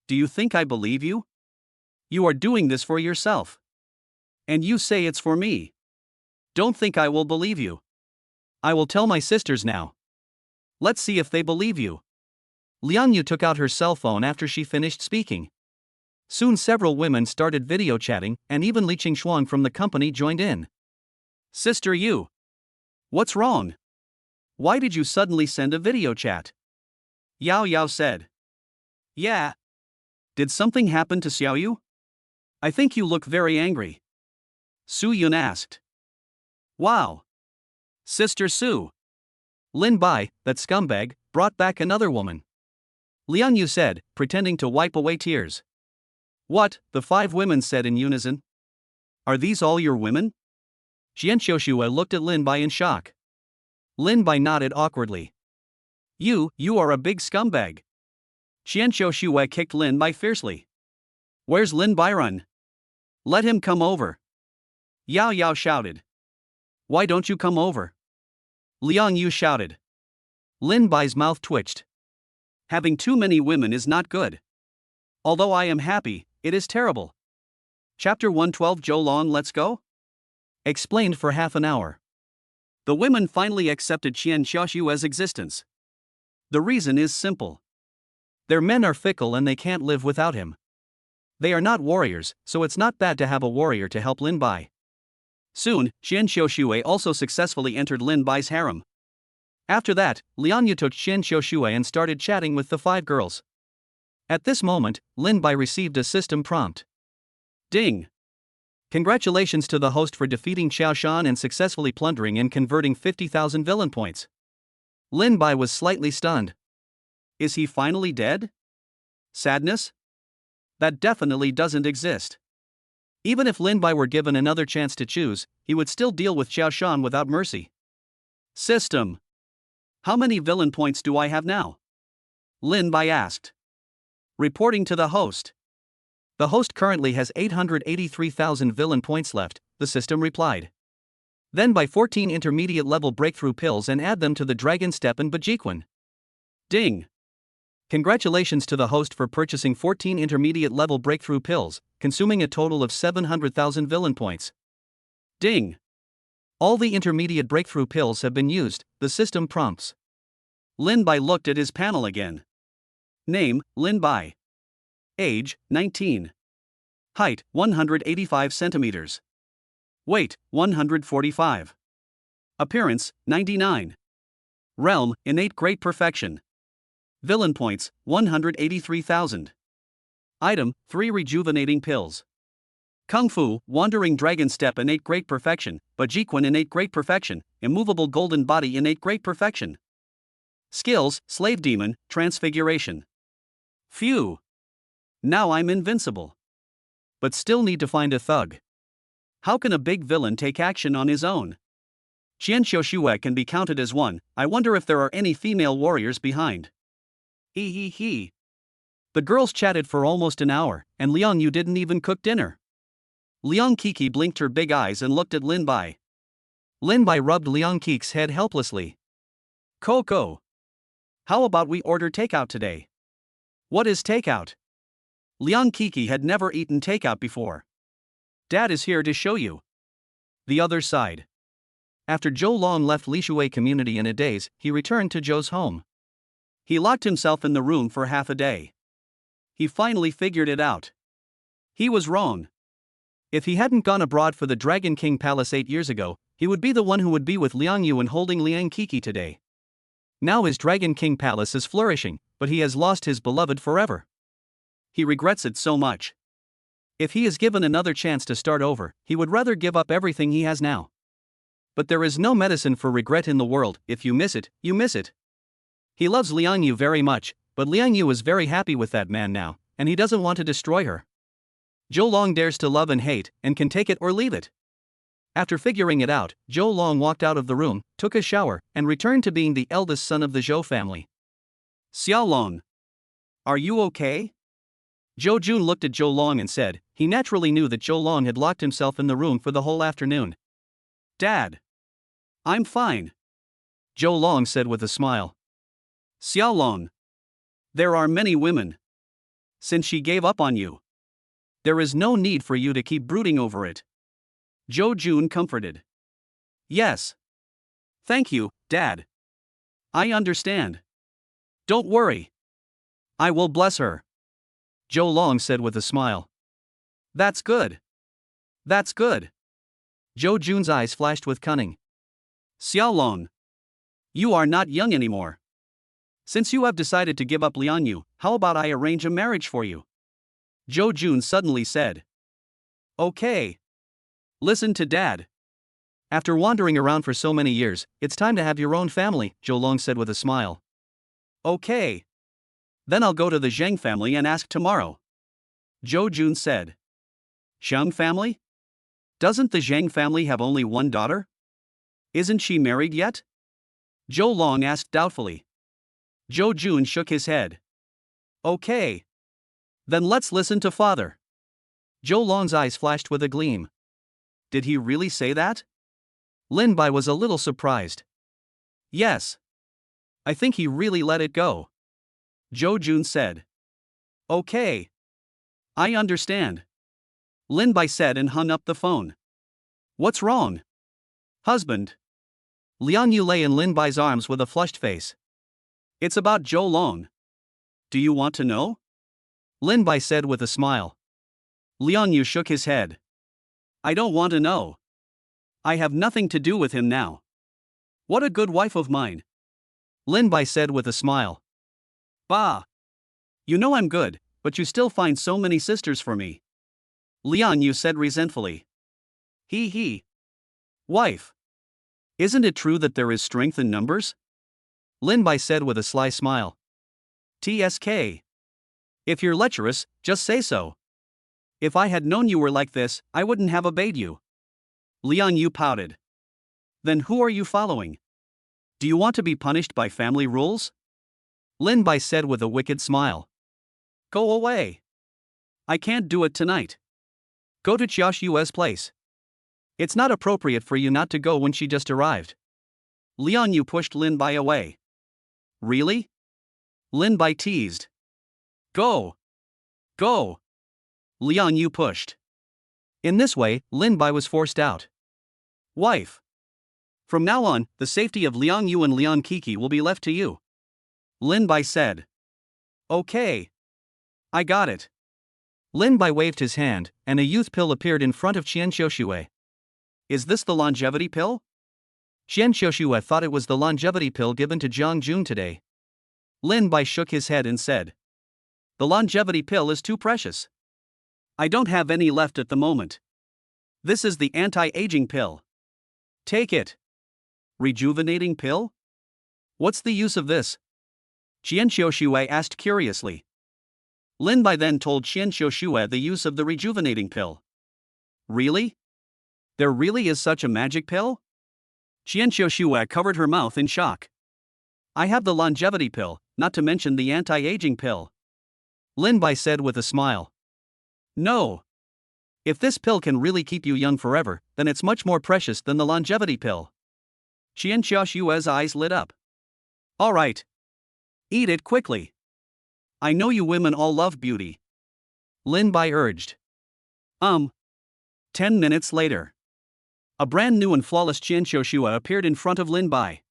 Do you think I believe you? You are doing this for yourself. And you say it's for me. Don't think I will believe you. I will tell my sisters now. Let's see if they believe you. Liang Yu took out her cell phone after she finished speaking. Soon several women started video chatting, and even Li Qingxuan from the company joined in. Sister Yu. What's wrong? Why did you suddenly send a video chat? Yao Yao said. Yeah. Did something happen to Xiao Yu? I think you look very angry. Su Yun asked. Wow. Sister Su. Lin Bai, that scumbag, brought back another woman. Liang Yu said, pretending to wipe away tears. What? The 5 women said in unison. Are these all your women? Xian Qiushue looked at Lin Bai in shock. Lin Bai nodded awkwardly. You are a big scumbag. Xian Qiushue kicked Lin Bai fiercely. Where's Lin Bai run? Let him come over. Yao Yao shouted. Why don't you come over? Liang Yu shouted. Lin Bai's mouth twitched. Having too many women is not good. Although I am happy, it is terrible. Chapter 112 Zhou Long Let's Go? Explained for half an hour. The women finally accepted Xian Qiushue's existence. The reason is simple. Their men are fickle and they can't live without him. They are not warriors, so it's not bad to have a warrior to help Lin Bai. Soon, Xian Qiushue also successfully entered Lin Bai's harem. After that, Liang Yu took Xian Qiushue and started chatting with the 5 girls. At this moment, Lin Bai received a system prompt. Ding! Congratulations to the host for defeating Xiao Shan and successfully plundering and converting 50,000 villain points. Lin Bai was slightly stunned. Is he finally dead? Sadness? That definitely doesn't exist. Even if Lin Bai were given another chance to choose, he would still deal with Xiao Shan without mercy. System. How many villain points do I have now? Lin Bai asked. Reporting to the host. The host currently has 883,000 villain points left, the system replied. Then buy 14 intermediate level breakthrough pills and add them to the Dragon Step and Bajiquan. Ding! Congratulations to the host for purchasing 14 intermediate level breakthrough pills, consuming a total of 700,000 villain points. Ding! All the intermediate breakthrough pills have been used, the system prompts. Lin Bai looked at his panel again. Name, Lin Bai. Age, 19. Height, 185 centimeters. Weight, 145. Appearance, 99. Realm, innate great perfection. Villain points, 183,000. Item, 3 rejuvenating pills. Kung Fu, Wandering Dragon Step innate great perfection, Bajiquan innate great perfection, Immovable golden body innate great perfection. Skills, Slave Demon, Transfiguration. Phew. Now I'm invincible. But still need to find a thug. How can a big villain take action on his own? Xian Qiushue can be counted as one. I wonder if there are any female warriors behind. He. The girls chatted for almost an hour, and Liang Yu didn't even cook dinner. Liang Kiki blinked her big eyes and looked at Lin Bai. Lin Bai rubbed Liang Kiki's head helplessly. Coco. How about we order takeout today? What is takeout? Liang Kiki had never eaten takeout before. Dad is here to show you. The other side. After Zhou Long left Lishui community in a daze, he returned to Zhou's home. He locked himself in the room for half a day. He finally figured it out. He was wrong. If he hadn't gone abroad for the Dragon King Palace 8 years ago, he would be the one who would be with Liang Yu and holding Liang Kiki today. Now his Dragon King Palace is flourishing, but he has lost his beloved forever. He regrets it so much. If he is given another chance to start over, he would rather give up everything he has now. But there is no medicine for regret in the world. If you miss it, you miss it. He loves Liang Yu very much, but Liang Yu is very happy with that man now, and he doesn't want to destroy her. Zhou Long dares to love and hate, and can take it or leave it. After figuring it out, Zhou Long walked out of the room, took a shower, and returned to being the eldest son of the Zhou family. Xiao Long, are you okay? Zhou Jun looked at Zhou Long and said, he naturally knew that Zhou Long had locked himself in the room for the whole afternoon. Dad, I'm fine, Zhou Long said with a smile. Xiao Long, there are many women. Since she gave up on you, there is no need for you to keep brooding over it. Zhou Jun comforted. Yes. Thank you, Dad. I understand. Don't worry. I will bless her, Zhou Long said with a smile. That's good. That's good. Zhou Jun's eyes flashed with cunning. Xiao Long, you are not young anymore. Since you have decided to give up Liang Yu, how about I arrange a marriage for you? Zhou Jun suddenly said. Okay. Listen to Dad. After wandering around for so many years, it's time to have your own family, Zhou Long said with a smile. Okay. Then I'll go to the Zheng family and ask tomorrow, Zhou Jun said. Zheng family? Doesn't the Zheng family have only one daughter? Isn't she married yet? Zhou Long asked doubtfully. Zhou Jun shook his head. Okay. Then let's listen to father. Zhou Long's eyes flashed with a gleam. Did he really say that? Lin Bai was a little surprised. Yes. I think he really let it go, Zhou Jun said. Okay. I understand, Lin Bai said and hung up the phone. What's wrong? Husband. Liang Yu lay in Lin Bai's arms with a flushed face. It's about Zhou Long. Do you want to know? Lin Bai said with a smile. Liang Yu shook his head. I don't want to know. I have nothing to do with him now. What a good wife of mine, Lin Bai said with a smile. Bah! You know I'm good, but you still find so many sisters for me, Liang Yu said resentfully. He. Wife. Isn't it true that there is strength in numbers? Lin Bai said with a sly smile. TSK. If you're lecherous, just say so. If I had known you were like this, I wouldn't have obeyed you. Liang Yu pouted. Then who are you following? Do you want to be punished by family rules? Lin Bai said with a wicked smile. Go away. I can't do it tonight. Go to Xiao Yue's place. It's not appropriate for you not to go when she just arrived. Liang Yu pushed Lin Bai away. Really? Lin Bai teased. Go. Go. Liang Yu pushed. In this way, Lin Bai was forced out. Wife. From now on, the safety of Liang Yu and Liang Kiki will be left to you, Lin Bai said. Okay. I got it. Lin Bai waved his hand, and a youth pill appeared in front of Qian Xiuxue. Is this the longevity pill? Qian Xiuxue thought it was the longevity pill given to Jiang Jun today. Lin Bai shook his head and said. The longevity pill is too precious. I don't have any left at the moment. This is the anti-aging pill. Take it. Rejuvenating pill? What's the use of this? Qian Xiuxue asked curiously. Lin Bai then told Qian Xiuxue the use of the rejuvenating pill. Really? There really is such a magic pill? Qian Xiuxue covered her mouth in shock. I have the longevity pill, not to mention the anti-aging pill, Lin Bai said with a smile. No. If this pill can really keep you young forever, then it's much more precious than the longevity pill. Qian Xiuxue's eyes lit up. All right. Eat it quickly. I know you women all love beauty, Lin Bai urged. 10 minutes later. A brand new and flawless Qian Xiuxue appeared in front of Lin Bai.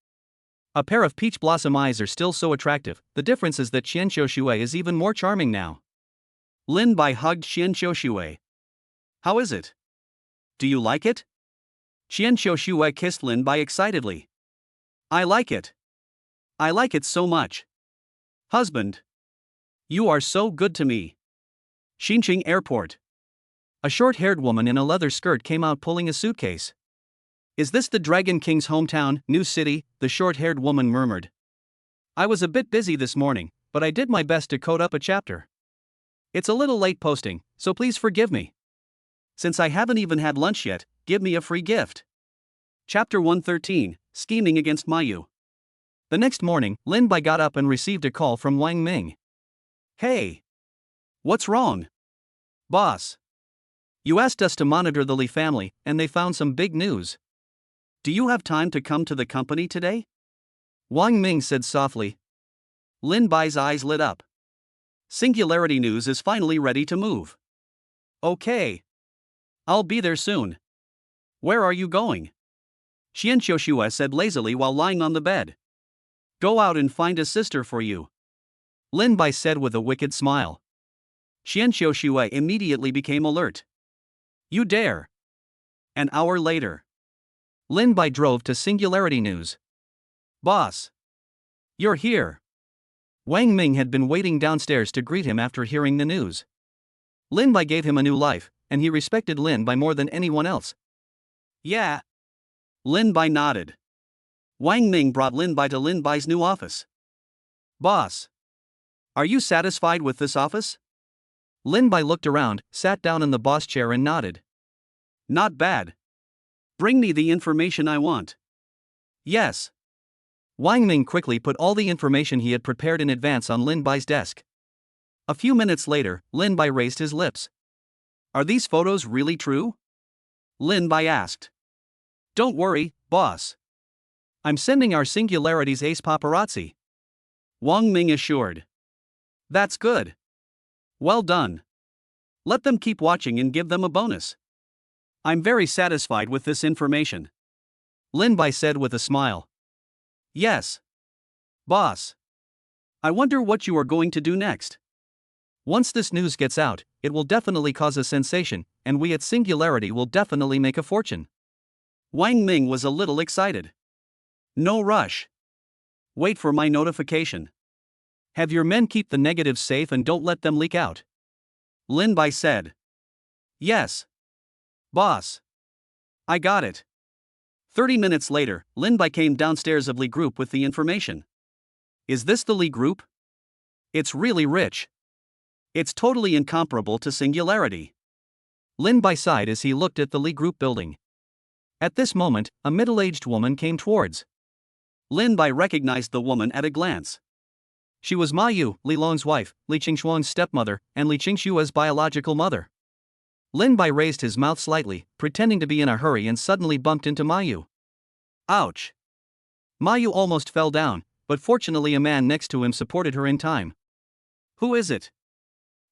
A pair of peach blossom eyes are still so attractive, the difference is that Qian Xiuxue is even more charming now. Lin Bai hugged Qian Xiuxue. How is it? Do you like it? Qian Xiuxue kissed Lin Bai excitedly. I like it. I like it so much. Husband. You are so good to me. Xinqing Airport. A short-haired woman in a leather skirt came out pulling a suitcase. Is this the Dragon King's hometown, New City? The short-haired woman murmured. I was a bit busy this morning, but I did my best to code up a chapter. It's a little late posting, so please forgive me. Since I haven't even had lunch yet, give me a free gift. Chapter 113, Scheming Against Mayu. The next morning, Lin Bai got up and received a call from Wang Ming. Hey! What's wrong? Boss. You asked us to monitor the Li family, and they found some big news. Do you have time to come to the company today? Wang Ming said softly. Lin Bai's eyes lit up. Singularity News is finally ready to move. Okay. I'll be there soon. Where are you going? Xian Xiuxue said lazily while lying on the bed. Go out and find a sister for you. Lin Bai said with a wicked smile. Xian Xiuxue immediately became alert. You dare. An hour later. Lin Bai drove to Singularity News. Boss. You're here. Wang Ming had been waiting downstairs to greet him after hearing the news. Lin Bai gave him a new life, and he respected Lin Bai more than anyone else. Yeah. Lin Bai nodded. Wang Ming brought Lin Bai to Lin Bai's new office. Boss. Are you satisfied with this office? Lin Bai looked around, sat down in the boss chair and nodded. Not bad. Bring me the information I want. Yes. Wang Ming quickly put all the information he had prepared in advance on Lin Bai's desk. A few minutes later, Lin Bai raised his lips. Are these photos really true? Lin Bai asked. Don't worry, boss. I'm sending our Singularity's ace paparazzi. Wang Ming assured. That's good. Well done. Let them keep watching and give them a bonus. I'm very satisfied with this information. Lin Bai said with a smile. Yes. Boss. I wonder what you are going to do next. Once this news gets out, it will definitely cause a sensation, and we at Singularity will definitely make a fortune. Wang Ming was a little excited. No rush. Wait for my notification. Have your men keep the negatives safe and don't let them leak out. Lin Bai said. Yes. Boss. I got it. 30 minutes later, Lin Bai came downstairs of Li Group with the information. Is this the Li Group? It's really rich. It's totally incomparable to Singularity. Lin Bai sighed as he looked at the Li Group building. At this moment, a middle-aged woman came towards. Lin Bai recognized the woman at a glance. She was Ma Yu, Li Long's wife, Li Qingshuang's stepmother, and Li Qingshua's biological mother. Lin Bai raised his mouth slightly, pretending to be in a hurry, and suddenly bumped into Ma Yu. Ouch! Ma Yu almost fell down, but fortunately a man next to him supported her in time. Who is it?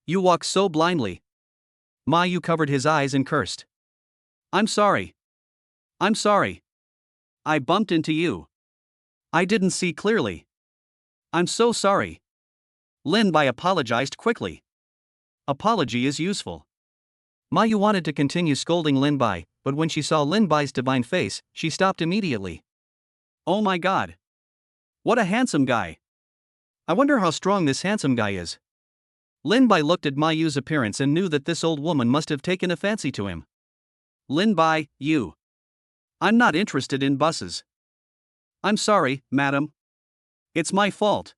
You walk so blindly. Ma Yu covered his eyes and cursed. I'm sorry. I'm sorry. I bumped into you. I didn't see clearly. I'm so sorry. Lin Bai apologized quickly. Apology is useful. Ma Yu wanted to continue scolding Lin Bai, but when she saw Lin Bai's divine face, she stopped immediately. Oh my god. What a handsome guy. I wonder how strong this handsome guy is. Lin Bai looked at Ma Yu's appearance and knew that this old woman must have taken a fancy to him. Lin Bai, you. I'm not interested in buses. I'm sorry, madam. It's my fault.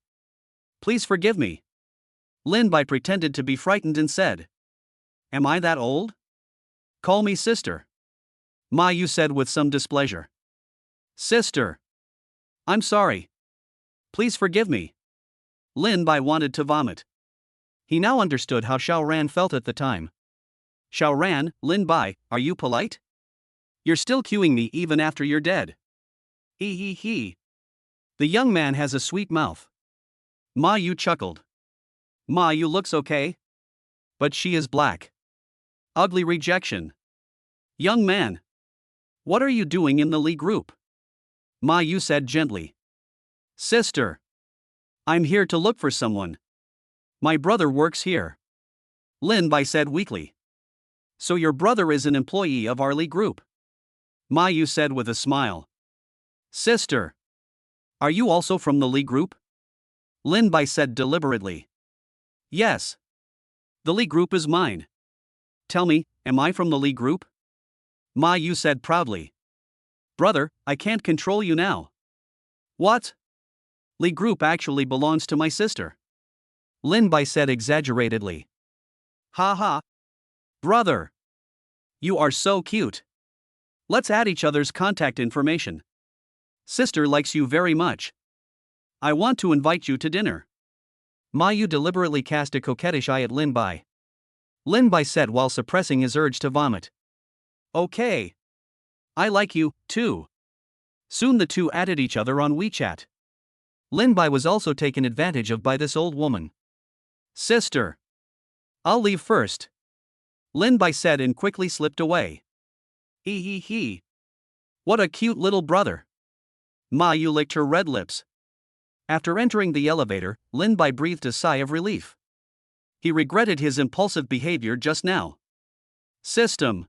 Please forgive me. Lin Bai pretended to be frightened and said. Am I that old? Call me sister. Ma Yu said with some displeasure. Sister. I'm sorry. Please forgive me. Lin Bai wanted to vomit. He now understood how Xiao Ran felt at the time. Xiao Ran, Lin Bai, are you polite? You're still cueing me even after you're dead. He. The young man has a sweet mouth. Ma Yu chuckled. Ma Yu looks okay. But she is black. Ugly rejection. Young man. What are you doing in the Li Group? Ma Yu said gently. Sister. I'm here to look for someone. My brother works here. Lin Bai said weakly. So your brother is an employee of our Li Group? Ma Yu said with a smile. Sister. Are you also from the Li Group? Lin Bai said deliberately. Yes. The Li group is mine. Tell me, am I from the Li group? Ma Yu said proudly. Brother, I can't control you now. What? Li group actually belongs to my sister. Lin Bai said exaggeratedly. Ha ha. Brother. You are so cute. Let's add each other's contact information. Sister likes you very much. I want to invite you to dinner. Ma Yu deliberately cast a coquettish eye at Lin Bai. Lin Bai said while suppressing his urge to vomit. Okay. I like you, too. Soon the two added each other on WeChat. Lin Bai was also taken advantage of by this old woman. Sister. I'll leave first. Lin Bai said and quickly slipped away. He. What a cute little brother. Ma Yu licked her red lips. After entering the elevator, Lin Bai breathed a sigh of relief. He regretted his impulsive behavior just now. System.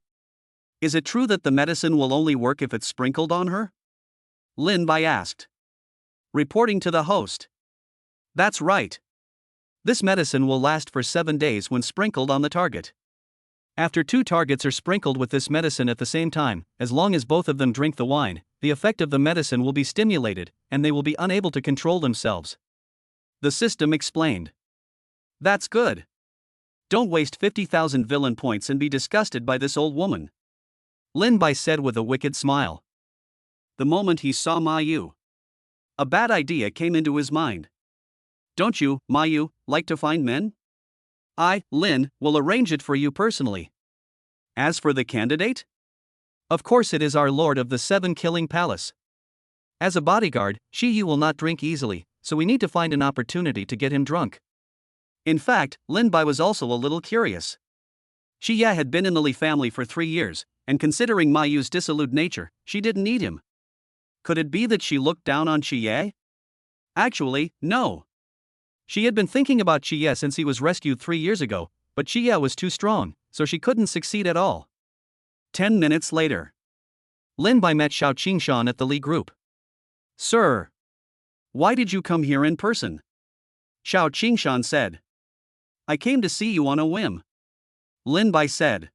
Is it true that the medicine will only work if it's sprinkled on her? Lin Bai asked. Reporting to the host. That's right. This medicine will last for 7 days when sprinkled on the target. After 2 targets are sprinkled with this medicine at the same time, as long as both of them drink the wine, the effect of the medicine will be stimulated, and they will be unable to control themselves. The system explained. That's good. Don't waste 50,000 villain points and be disgusted by this old woman. Lin Bai said with a wicked smile. The moment he saw Ma Yu, a bad idea came into his mind. Don't you, Ma Yu, like to find men? I, Lin, will arrange it for you personally. As for the candidate? Of course it is our lord of the 7 killing palace. As a bodyguard, Shi Yu will not drink easily, so we need to find an opportunity to get him drunk. In fact, Lin Bai was also a little curious. Shi Ya had been in the Li family for 3 years, and considering Ma Yu's dissolute nature, she didn't need him. Could it be that she looked down on Shi Ya? Actually, no. She had been thinking about Shi Ya since he was rescued 3 years ago, but Shi Ya was too strong, so she couldn't succeed at all. 10 minutes later. Lin Bai met Xiao Qingshan at the Li group. Sir. Why did you come here in person? Xiao Qingshan said. I came to see you on a whim. Lin Bai said.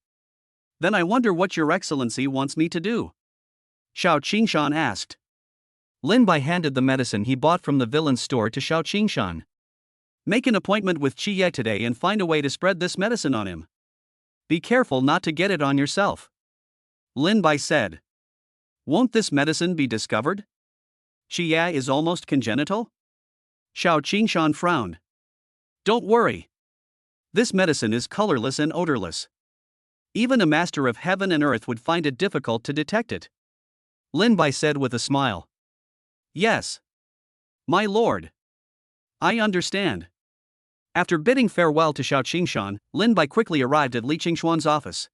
Then I wonder what your excellency wants me to do? Xiao Qingshan asked. Lin Bai handed the medicine he bought from the villain's store to Xiao Qingshan. Make an appointment with Qi Ye today and find a way to spread this medicine on him. Be careful not to get it on yourself. Lin Bai said. Won't this medicine be discovered? Qi Ye is almost congenital? Xiao Qingshan frowned. Don't worry. This medicine is colorless and odorless. Even a master of heaven and earth would find it difficult to detect it. Lin Bai said with a smile. Yes. My lord. I understand. After bidding farewell to Xiao Qingshan, Lin Bai quickly arrived at Li Qingshuang's office.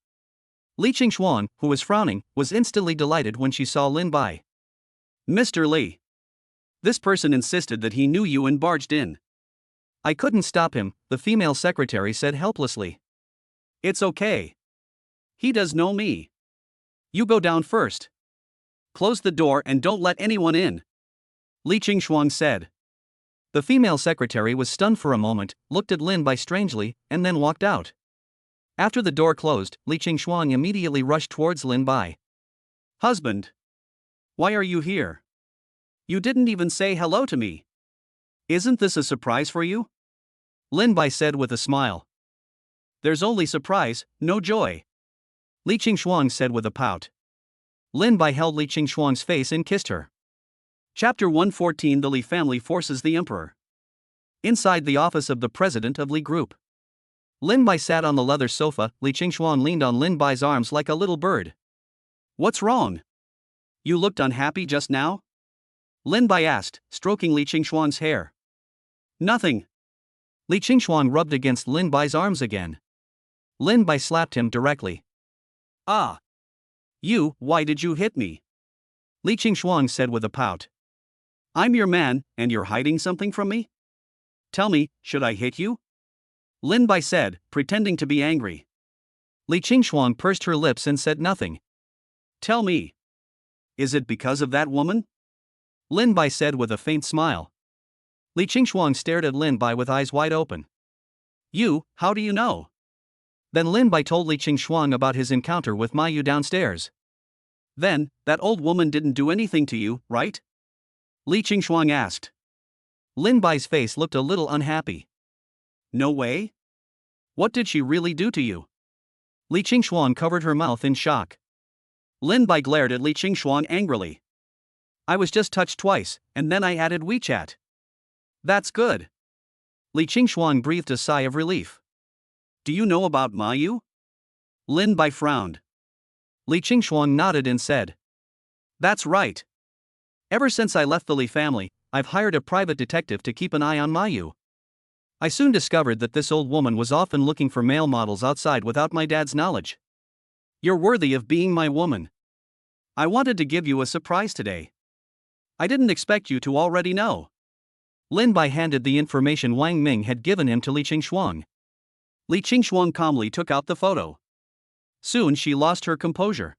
Li Qingshuang, who was frowning, was instantly delighted when she saw Lin Bai. Mr. Li. This person insisted that he knew you and barged in. I couldn't stop him, the female secretary said helplessly. It's okay. He does know me. You go down first. Close the door and don't let anyone in. Li Qingshuang said. The female secretary was stunned for a moment, looked at Lin Bai strangely, and then walked out. After the door closed, Li Qingshuang immediately rushed towards Lin Bai. Husband. Why are you here? You didn't even say hello to me. Isn't this a surprise for you? Lin Bai said with a smile. There's only surprise, no joy. Li Qingshuang said with a pout. Lin Bai held Li Qingshuang's face and kissed her. Chapter 114. The Li family forces the emperor. Inside the office of the president of Li Group. Lin Bai sat on the leather sofa. Li Qingshuang leaned on Lin Bai's arms like a little bird. What's wrong? You looked unhappy just now? Lin Bai asked, stroking Li Qingshuang's hair. Nothing. Li Qingshuang rubbed against Lin Bai's arms again. Lin Bai slapped him directly. Ah. You, why did you hit me? Li Qingshuang said with a pout. I'm your man, and you're hiding something from me? Tell me, should I hit you? Lin Bai said, pretending to be angry. Li Qingshuang pursed her lips and said nothing. Tell me. Is it because of that woman? Lin Bai said with a faint smile. Li Qingshuang stared at Lin Bai with eyes wide open. You, how do you know? Then Lin Bai told Li Qingshuang about his encounter with Ma Yu downstairs. Then, that old woman didn't do anything to you, right? Li Qingshuang asked. Lin Bai's face looked a little unhappy. No way? What did she really do to you? Li Qingshuang covered her mouth in shock. Lin Bai glared at Li Qingshuang angrily. I was just touched twice, and then I added WeChat. That's good. Li Qingshuang breathed a sigh of relief. Do you know about Ma Yu? Lin Bai frowned. Li Qingshuang nodded and said. That's right. Ever since I left the Li family, I've hired a private detective to keep an eye on Ma Yu. I soon discovered that this old woman was often looking for male models outside without my dad's knowledge. You're worthy of being my woman. I wanted to give you a surprise today. I didn't expect you to already know. Lin Bai handed the information Wang Ming had given him to Li Qingshuang. Li Qingshuang calmly took out the photo. Soon she lost her composure.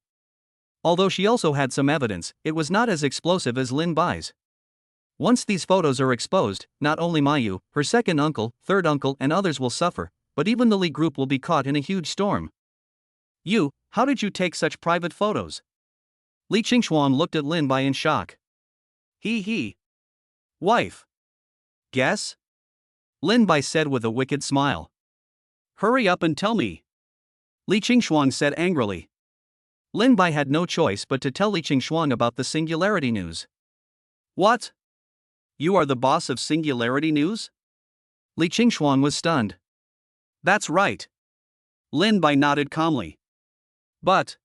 Although she also had some evidence, it was not as explosive as Lin Bai's. Once these photos are exposed, not only Ma Yu, her second uncle, third uncle, and others will suffer, but even the Li group will be caught in a huge storm. You, how did you take such private photos? Li Qingshuang looked at Lin Bai in shock. He. Wife. Guess? Lin Bai said with a wicked smile. Hurry up and tell me. Li Qingshuang said angrily. Lin Bai had no choice but to tell Li Qingshuang about the Singularity News. What? You are the boss of Singularity News? Li Qingshuang was stunned. That's right. Lin Bai nodded calmly. But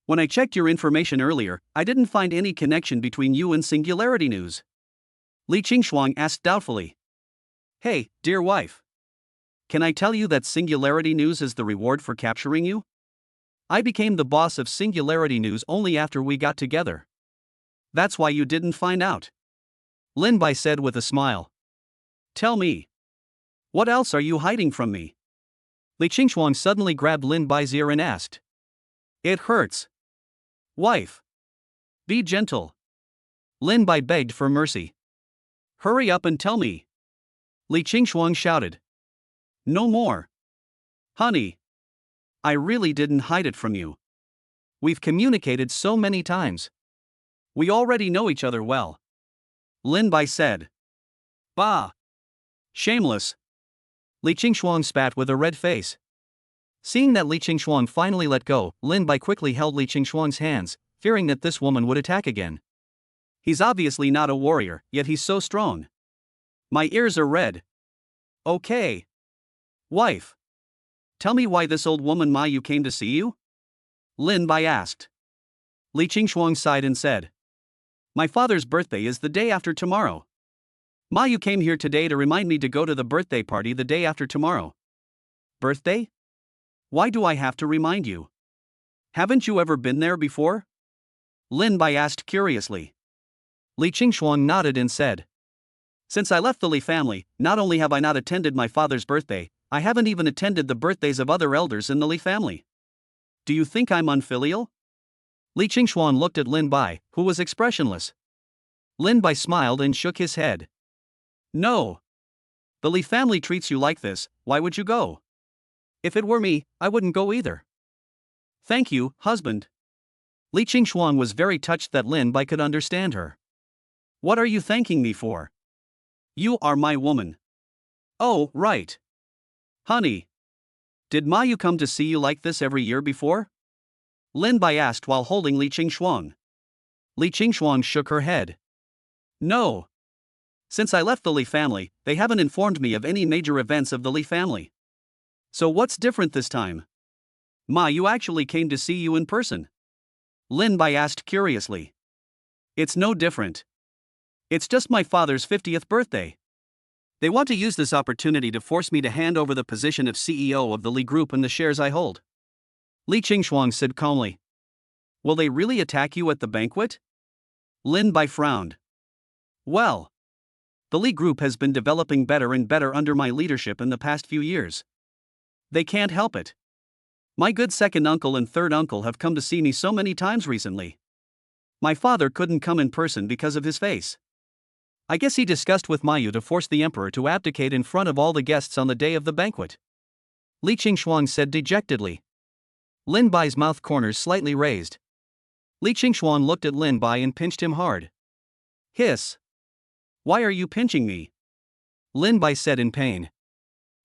when I checked your information earlier, I didn't find any connection between you and Singularity News. Li Qingshuang asked doubtfully. Hey, dear wife. Can I tell you that Singularity News is the reward for capturing you? I became the boss of Singularity News only after we got together. That's why you didn't find out. Lin Bai said with a smile. Tell me. What else are you hiding from me? Li Qingshuang suddenly grabbed Lin Bai's ear and asked. It hurts. Wife. Be gentle. Lin Bai begged for mercy. Hurry up and tell me. Li Qingshuang shouted. No more. Honey. I really didn't hide it from you. We've communicated so many times. We already know each other well. Lin Bai said. Bah. Shameless. Li Qingshuang spat with a red face. Seeing that Li Qingshuang finally let go, Lin Bai quickly held Li Qingshuang's hands, fearing that this woman would attack again. He's obviously not a warrior, yet he's so strong. My ears are red. Okay. Wife. Tell me why this old woman Ma Yu came to see you? Lin Bai asked. Li Qingshuang sighed and said. My father's birthday is the day after tomorrow. Ma Yu came here today to remind me to go to the birthday party the day after tomorrow. Birthday? Why do I have to remind you? Haven't you ever been there before? Lin Bai asked curiously. Li Qingshuang nodded and said. Since I left the Li family, not only have I not attended my father's birthday, I haven't even attended the birthdays of other elders in the Li family. Do you think I'm unfilial? Li Qingshuang looked at Lin Bai, who was expressionless. Lin Bai smiled and shook his head. No. The Li family treats you like this, why would you go? If it were me, I wouldn't go either. Thank you, husband. Li Qingshuang was very touched that Lin Bai could understand her. What are you thanking me for? You are my woman. Oh, right. Honey. Did Ma Yu come to see you like this every year before? Lin Bai asked while holding Li Qingshuang. Li Qingshuang shook her head. No. Since I left the Li family, they haven't informed me of any major events of the Li family. So what's different this time? Ma Yu actually came to see you in person? Lin Bai asked curiously. It's no different. It's just my father's 50th birthday. They want to use this opportunity to force me to hand over the position of CEO of the Li Group and the shares I hold. Li Qingshuang said calmly. Will they really attack you at the banquet? Lin Bai frowned. Well, the Li Group has been developing better and better under my leadership in the past few years. They can't help it. My good second uncle and third uncle have come to see me so many times recently. My father couldn't come in person because of his face. I guess he discussed with Ma Yu to force the emperor to abdicate in front of all the guests on the day of the banquet. Li Qingshuang said dejectedly. Lin Bai's mouth corners slightly raised. Li Qingshuang looked at Lin Bai and pinched him hard. Hiss. Why are you pinching me? Lin Bai said in pain.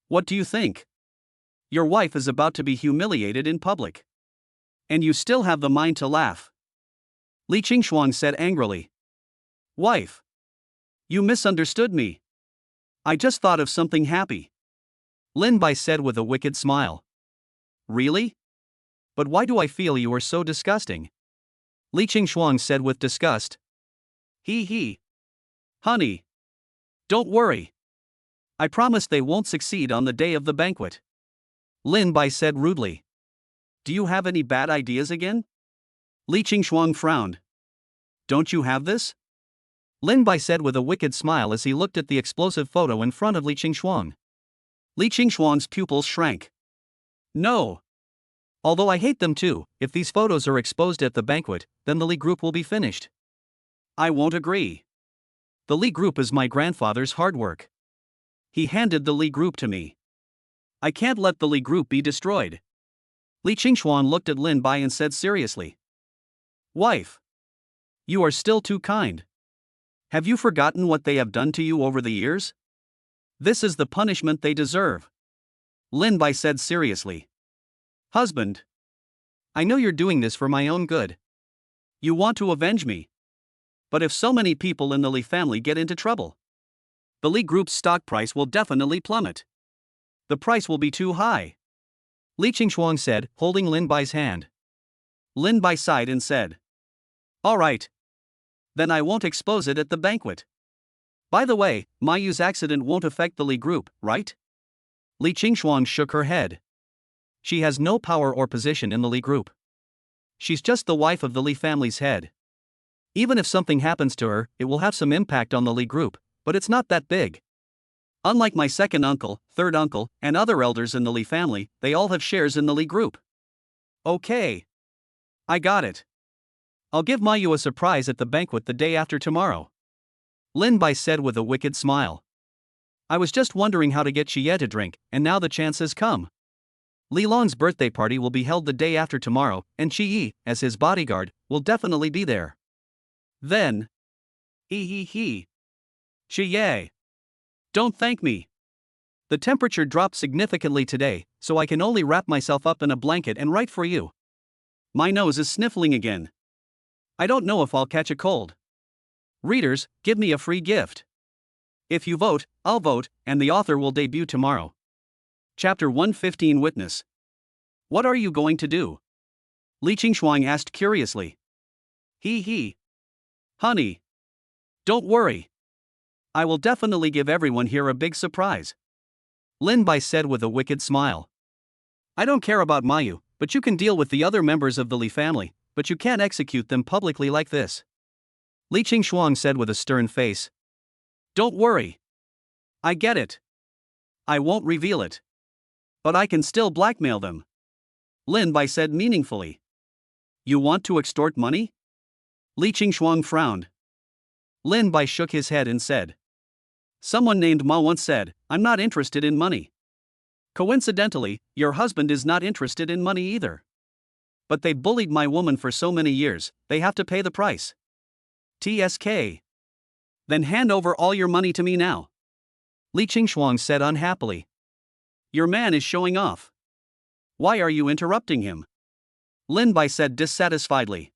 What do you think? Your wife is about to be humiliated in public. And you still have the mind to laugh. Li Qingshuang said angrily. Wife. You misunderstood me. I just thought of something happy. Lin Bai said with a wicked smile. Really? But why do I feel you are so disgusting? Li Qingshuang said with disgust. He. Honey. Don't worry. I promise they won't succeed on the day of the banquet. Lin Bai said rudely. Do you have any bad ideas again? Li Qingshuang frowned. Don't you have this? Lin Bai said with a wicked smile as he looked at the explosive photo in front of Li Qingshuang. Li Qingshuang's pupils shrank. No. Although I hate them too, if these photos are exposed at the banquet, then the Li group will be finished. I won't agree. The Li group is my grandfather's hard work. He handed the Li group to me. I can't let the Li group be destroyed. Li Qingshuang looked at Lin Bai and said seriously. Wife. You are still too kind. Have you forgotten what they have done to you over the years? This is the punishment they deserve. Lin Bai said seriously. Husband. I know you're doing this for my own good. You want to avenge me. But if so many people in the Li family get into trouble, the Li group's stock price will definitely plummet. The price will be too high. Li Qingshuang said, holding Lin Bai's hand. Lin Bai sighed and said. All right. Then I won't expose it at the banquet. By the way, Mayu's accident won't affect the Li group, right? Li Qingshuang shook her head. She has no power or position in the Li group. She's just the wife of the Li family's head. Even if something happens to her, it will have some impact on the Li group, but it's not that big. Unlike my second uncle, third uncle, and other elders in the Li family, they all have shares in the Li group. Okay. I got it. I'll give Mayu a surprise at the banquet the day after tomorrow. Lin Bai said with a wicked smile. I was just wondering how to get Xie to drink, and now the chance has come. Li Long's birthday party will be held the day after tomorrow, and Xie, as his bodyguard, will definitely be there. Then. Xie. Don't thank me. The temperature dropped significantly today, so I can only wrap myself up in a blanket and write for you. My nose is sniffling again. I don't know if I'll catch a cold. Readers, give me a free gift. If you vote, I'll vote, and the author will debut tomorrow. Chapter 115 Witness. What are you going to do? Li Qingshuang asked curiously. He. Honey. Don't worry. I will definitely give everyone here a big surprise. Lin Bai said with a wicked smile. I don't care about Mayu, but you can deal with the other members of the Li family, but you can't execute them publicly like this. Li Qingshuang said with a stern face. Don't worry. I get it. I won't reveal it. But I can still blackmail them. Lin Bai said meaningfully. You want to extort money? Li Qingshuang frowned. Lin Bai shook his head and said. Someone named Ma once said, I'm not interested in money. Coincidentally, your husband is not interested in money either. But they bullied my woman for so many years, they have to pay the price. TSK. Then hand over all your money to me now. Li Qingshuang said unhappily. Your man is showing off. Why are you interrupting him? Lin Bai said dissatisfiedly.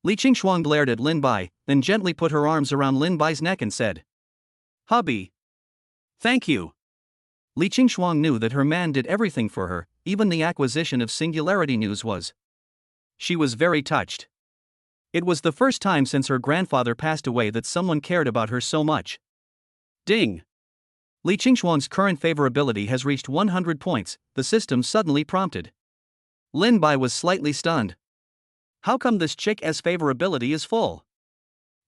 Li Qingshuang glared at Lin Bai, then gently put her arms around Lin Bai's neck and said. Hubby. Thank you. Li Qingshuang knew that her man did everything for her, even the acquisition of Singularity News was. She was very touched. It was the first time since her grandfather passed away that someone cared about her so much. Ding. Li Qingshuang's current favorability has reached 100 points, the system suddenly prompted. Lin Bai was slightly stunned. How come this chick's favorability is full?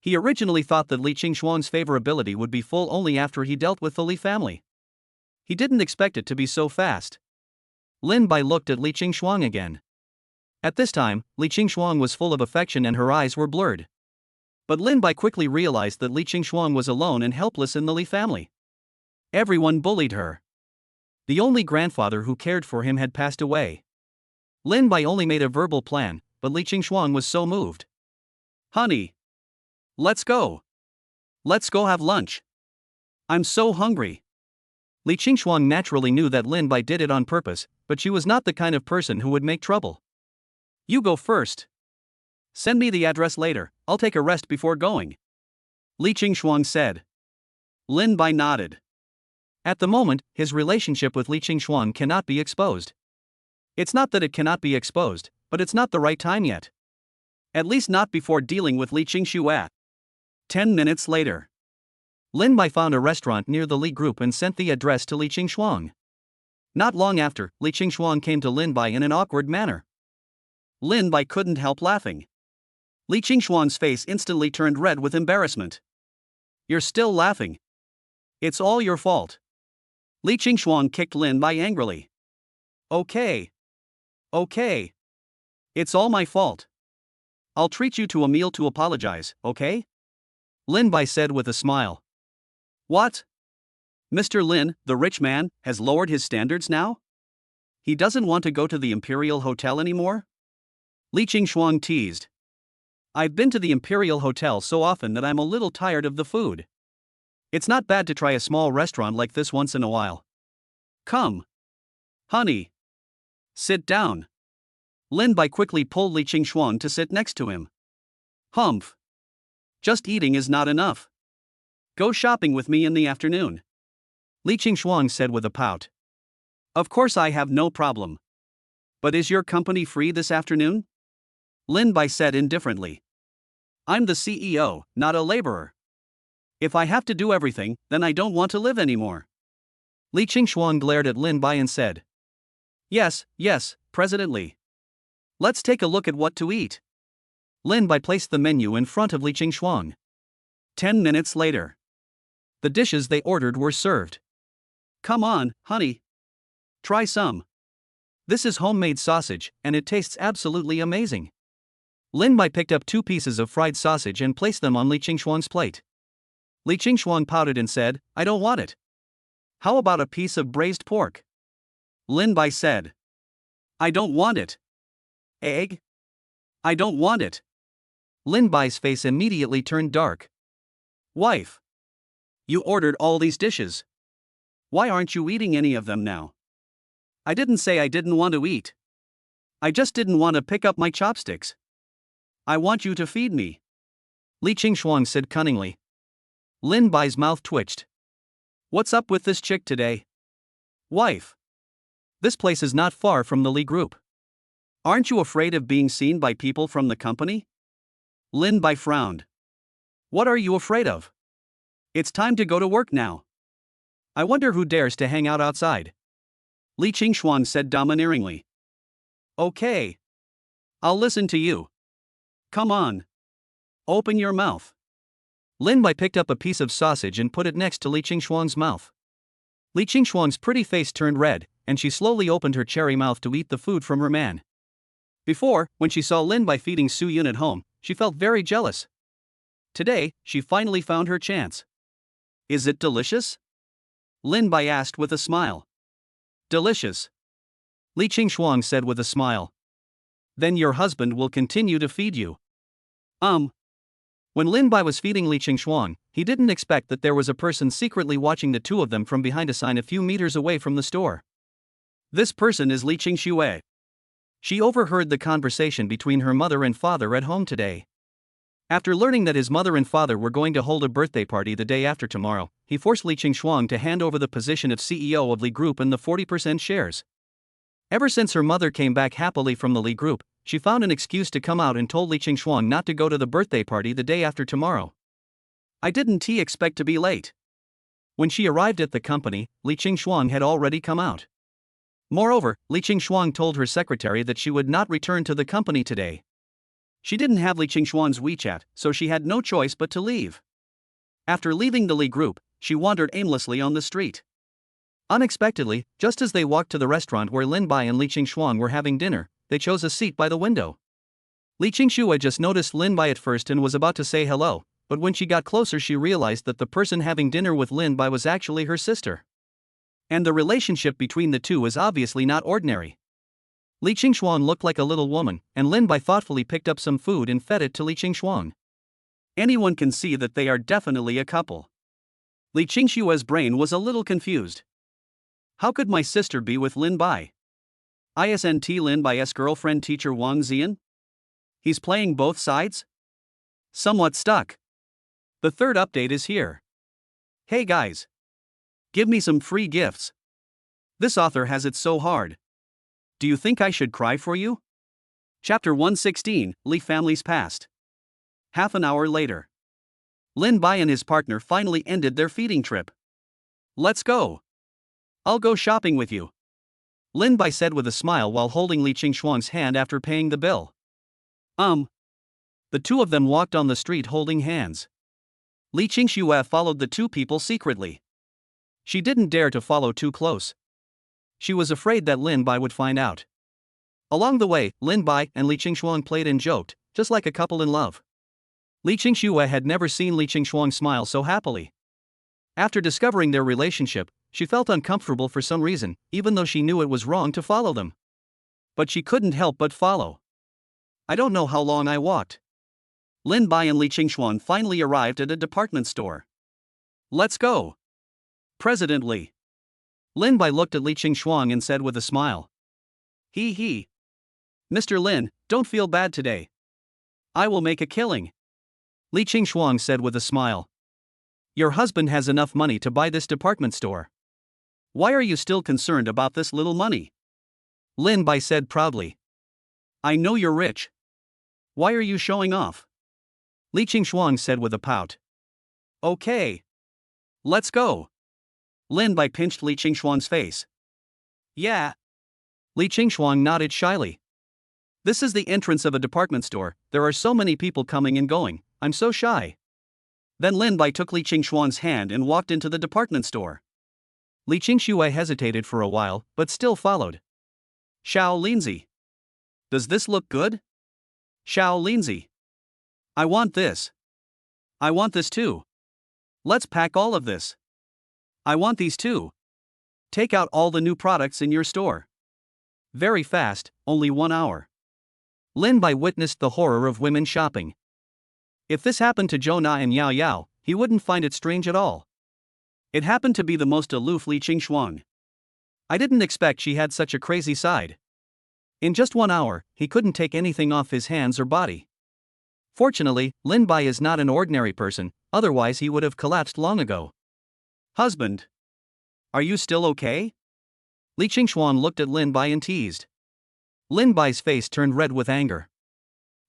He originally thought that Li Qingshuang's favorability would be full only after he dealt with the Li family. He didn't expect it to be so fast. Lin Bai looked at Li Qingshuang again. At this time, Li Qingshuang was full of affection and her eyes were blurred. But Lin Bai quickly realized that Li Qingshuang was alone and helpless in the Li family. Everyone bullied her. The only grandfather who cared for him had passed away. Lin Bai only made a verbal plan, but Li Qingshuang was so moved. Honey. Let's go. Let's go have lunch. I'm so hungry. Li Qingshuang naturally knew that Lin Bai did it on purpose, but she was not the kind of person who would make trouble. You go first. Send me the address later, I'll take a rest before going. Li Qingshuang said. Lin Bai nodded. At the moment, his relationship with Li Qingshuang cannot be exposed. It's not that it cannot be exposed, but it's not the right time yet. At least not before dealing with Li Qingshuang. 10 minutes later. Lin Bai found a restaurant near the Li group and sent the address to Li Qingshuang. Not long after, Li Qingshuang came to Lin Bai in an awkward manner. Lin Bai couldn't help laughing. Li Qingshuang's face instantly turned red with embarrassment. You're still laughing. It's all your fault. Li Qingshuang kicked Lin Bai angrily. Okay. Okay. It's all my fault. I'll treat you to a meal to apologize, okay? Lin Bai said with a smile. What? Mr. Lin, the rich man, has lowered his standards now? He doesn't want to go to the Imperial Hotel anymore? Li Qingshuang teased. I've been to the Imperial Hotel so often that I'm a little tired of the food. It's not bad to try a small restaurant like this once in a while. Come. Honey. Sit down. Lin Bai quickly pulled Li Qingshuang to sit next to him. Humph. Just eating is not enough. Go shopping with me in the afternoon. Li Qingshuang said with a pout. Of course I have no problem. But is your company free this afternoon? Lin Bai said indifferently. I'm the CEO, not a laborer. If I have to do everything, then I don't want to live anymore. Li Qingshuang glared at Lin Bai and said. Yes, President Li. Let's take a look at what to eat. Lin Bai placed the menu in front of Li Qingshuang. 10 minutes later. The dishes they ordered were served. Come on, honey. Try some. This is homemade sausage, and it tastes absolutely amazing. Lin Bai picked up 2 pieces of fried sausage and placed them on Li Qingshuang's plate. Li Qingshuang pouted and said, I don't want it. How about a piece of braised pork? Lin Bai said. I don't want it. Egg? I don't want it. Lin Bai's face immediately turned dark. Wife. You ordered all these dishes. Why aren't you eating any of them now? I didn't say I didn't want to eat. I just didn't want to pick up my chopsticks. I want you to feed me. Li Qingshuang said cunningly. Lin Bai's mouth twitched. What's up with this chick today? Wife. This place is not far from the Li group. Aren't you afraid of being seen by people from the company? Lin Bai frowned. What are you afraid of? It's time to go to work now. I wonder who dares to hang out outside. Li Qingshuang said domineeringly. Okay. I'll listen to you. Come on. Open your mouth. Lin Bai picked up a piece of sausage and put it next to Li Qingshuang's mouth. Li Qingshuang's pretty face turned red, and she slowly opened her cherry mouth to eat the food from her man. Before, when she saw Lin Bai feeding Su Yun at home, she felt very jealous. Today, she finally found her chance. Is it delicious? Lin Bai asked with a smile. Delicious. Li Qingshuang said with a smile. Then your husband will continue to feed you. When Lin Bai was feeding Li Qingshuang, he didn't expect that there was a person secretly watching the two of them from behind a sign a few meters away from the store. This person is Li Qingshuang. She overheard the conversation between her mother and father at home today. After learning that his mother and father were going to hold a birthday party the day after tomorrow, he forced Li Qingshuang to hand over the position of CEO of Li Group and the 40% shares. Ever since her mother came back happily from the Li Group, she found an excuse to come out and told Li Qingshuang not to go to the birthday party the day after tomorrow. I didn't expect to be late. When she arrived at the company, Li Qingshuang had already come out. Moreover, Li Qingshuang told her secretary that she would not return to the company today. She didn't have Li Qingshuang's WeChat, so she had no choice but to leave. After leaving the Li Group, she wandered aimlessly on the street. Unexpectedly, just as they walked to the restaurant where Lin Bai and Li Qingshuang were having dinner, they chose a seat by the window. Li Qingshuang just noticed Lin Bai at first and was about to say hello, but when she got closer she realized that the person having dinner with Lin Bai was actually her sister. And the relationship between the two is obviously not ordinary. Li Qingshuang looked like a little woman, and Lin Bai thoughtfully picked up some food and fed it to Li Qingshuang. Anyone can see that they are definitely a couple. Li Qingshua's brain was a little confused. How could my sister be with Lin Bai? Isn't Lin Bai's girlfriend teacher Wang Xian? He's playing both sides? Somewhat stuck. The third update is here. Hey guys! Give me some free gifts. This author has it so hard. Do you think I should cry for you? Chapter 116, Li Family's Past. Half an hour later. Lin Bai and his partner finally ended their feeding trip. Let's go. I'll go shopping with you. Lin Bai said with a smile while holding Li Qingshuang's hand after paying the bill. The two of them walked on the street holding hands. Li Qingxue followed the two people secretly. She didn't dare to follow too close. She was afraid that Lin Bai would find out. Along the way, Lin Bai and Li Qingshuang played and joked, just like a couple in love. Li Qingxue had never seen Li Qingshuang smile so happily. After discovering their relationship, she felt uncomfortable for some reason, even though she knew it was wrong to follow them. But she couldn't help but follow. I don't know how long I walked. Lin Bai and Li Qingshuang finally arrived at a department store. Let's go. President Li. Lin Bai looked at Li Qingshuang and said with a smile. He. Mr. Lin, don't feel bad today. I will make a killing. Li Qingshuang said with a smile. Your husband has enough money to buy this department store. Why are you still concerned about this little money? Lin Bai said proudly. I know you're rich. Why are you showing off? Li Qingshuang said with a pout. Okay. Let's go. Lin Bai pinched Li Qingshuang's face. Yeah. Li Qingshuang nodded shyly. This is the entrance of a department store, there are so many people coming and going, I'm so shy. Then Lin Bai took Li Qingshuang's hand and walked into the department store. Li Qingshuang hesitated for a while, but still followed. Xiao Linzi. Does this look good? Xiao Linzi. I want this. I want this too. Let's pack all of this. I want these too. Take out all the new products in your store. Very fast, only 1 hour. Lin Bai witnessed the horror of women shopping. If this happened to Zhou Na and Yao Yao, he wouldn't find it strange at all. It happened to be the most aloof Li Qingshuang. I didn't expect she had such a crazy side. In just 1 hour, he couldn't take anything off his hands or body. Fortunately, Lin Bai is not an ordinary person, otherwise he would have collapsed long ago. Husband. Are you still okay? Li Qingshuang looked at Lin Bai and teased. Lin Bai's face turned red with anger.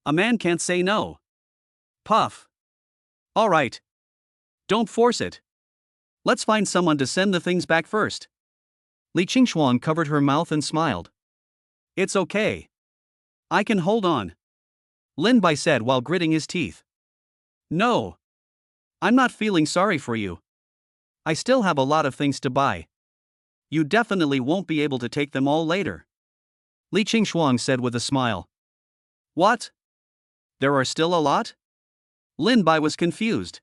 A man can't say no. Puff. All right. Don't force it. Let's find someone to send the things back first. Li Qingshuang covered her mouth and smiled. It's okay. I can hold on. Lin Bai said while gritting his teeth. No. I'm not feeling sorry for you. I still have a lot of things to buy. You definitely won't be able to take them all later. Li Qingshuang said with a smile. What? There are still a lot? Lin Bai was confused.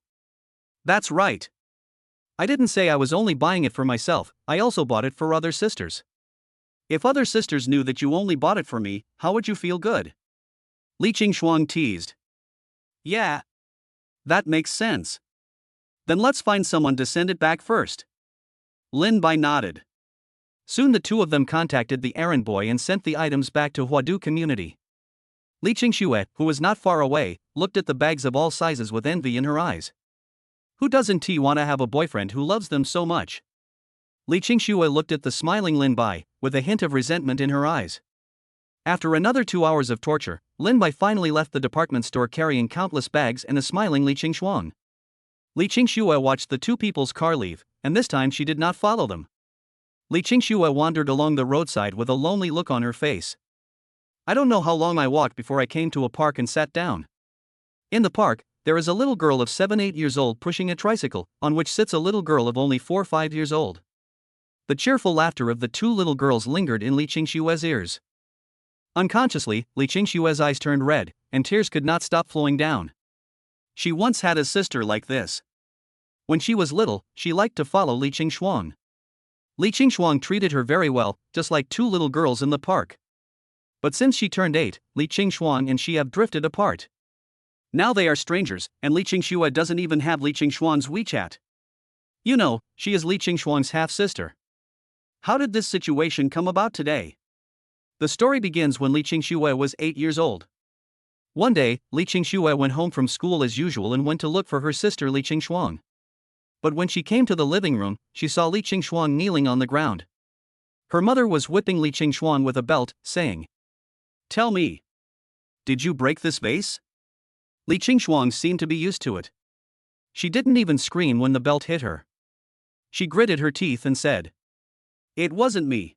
That's right. I didn't say I was only buying it for myself, I also bought it for other sisters. If other sisters knew that you only bought it for me, how would you feel good? Li Qingshuang teased. Yeah. That makes sense. Then let's find someone to send it back first. Lin Bai nodded. Soon the two of them contacted the errand boy and sent the items back to Huadu community. Li Qingshuang, who was not far away, looked at the bags of all sizes with envy in her eyes. Who doesn't want to have a boyfriend who loves them so much? Li Qingshuang looked at the smiling Lin Bai, with a hint of resentment in her eyes. After another 2 hours of torture, Lin Bai finally left the department store carrying countless bags and a smiling Li Qingshuang. Li Qingshuang watched the two people's car leave, and this time she did not follow them. Li Qingshuang wandered along the roadside with a lonely look on her face. I don't know how long I walked before I came to a park and sat down. In the park, there is a little girl of 7-8 years old pushing a tricycle, on which sits a little girl of only 4-5 years old. The cheerful laughter of the two little girls lingered in Li Qingshuang's ears. Unconsciously, Li Qingshuang's eyes turned red, and tears could not stop flowing down. She once had a sister like this. When she was little, she liked to follow Li Qingshuang. Li Qingshuang treated her very well, just like two little girls in the park. But since she turned 8, Li Qingshuang and she have drifted apart. Now they are strangers, and Li Qingxue doesn't even have Li Qingshuang's WeChat. You know, she is Li Qingshuang's half-sister. How did this situation come about today? The story begins when Li Qingxue was 8 years old. One day, Li Qingxue went home from school as usual and went to look for her sister Li Qingshuang. But when she came to the living room, she saw Li Qingshuang kneeling on the ground. Her mother was whipping Li Qingshuang with a belt, saying, "Tell me, did you break this vase?" Li Qingshuang seemed to be used to it. She didn't even scream when the belt hit her. She gritted her teeth and said, "It wasn't me.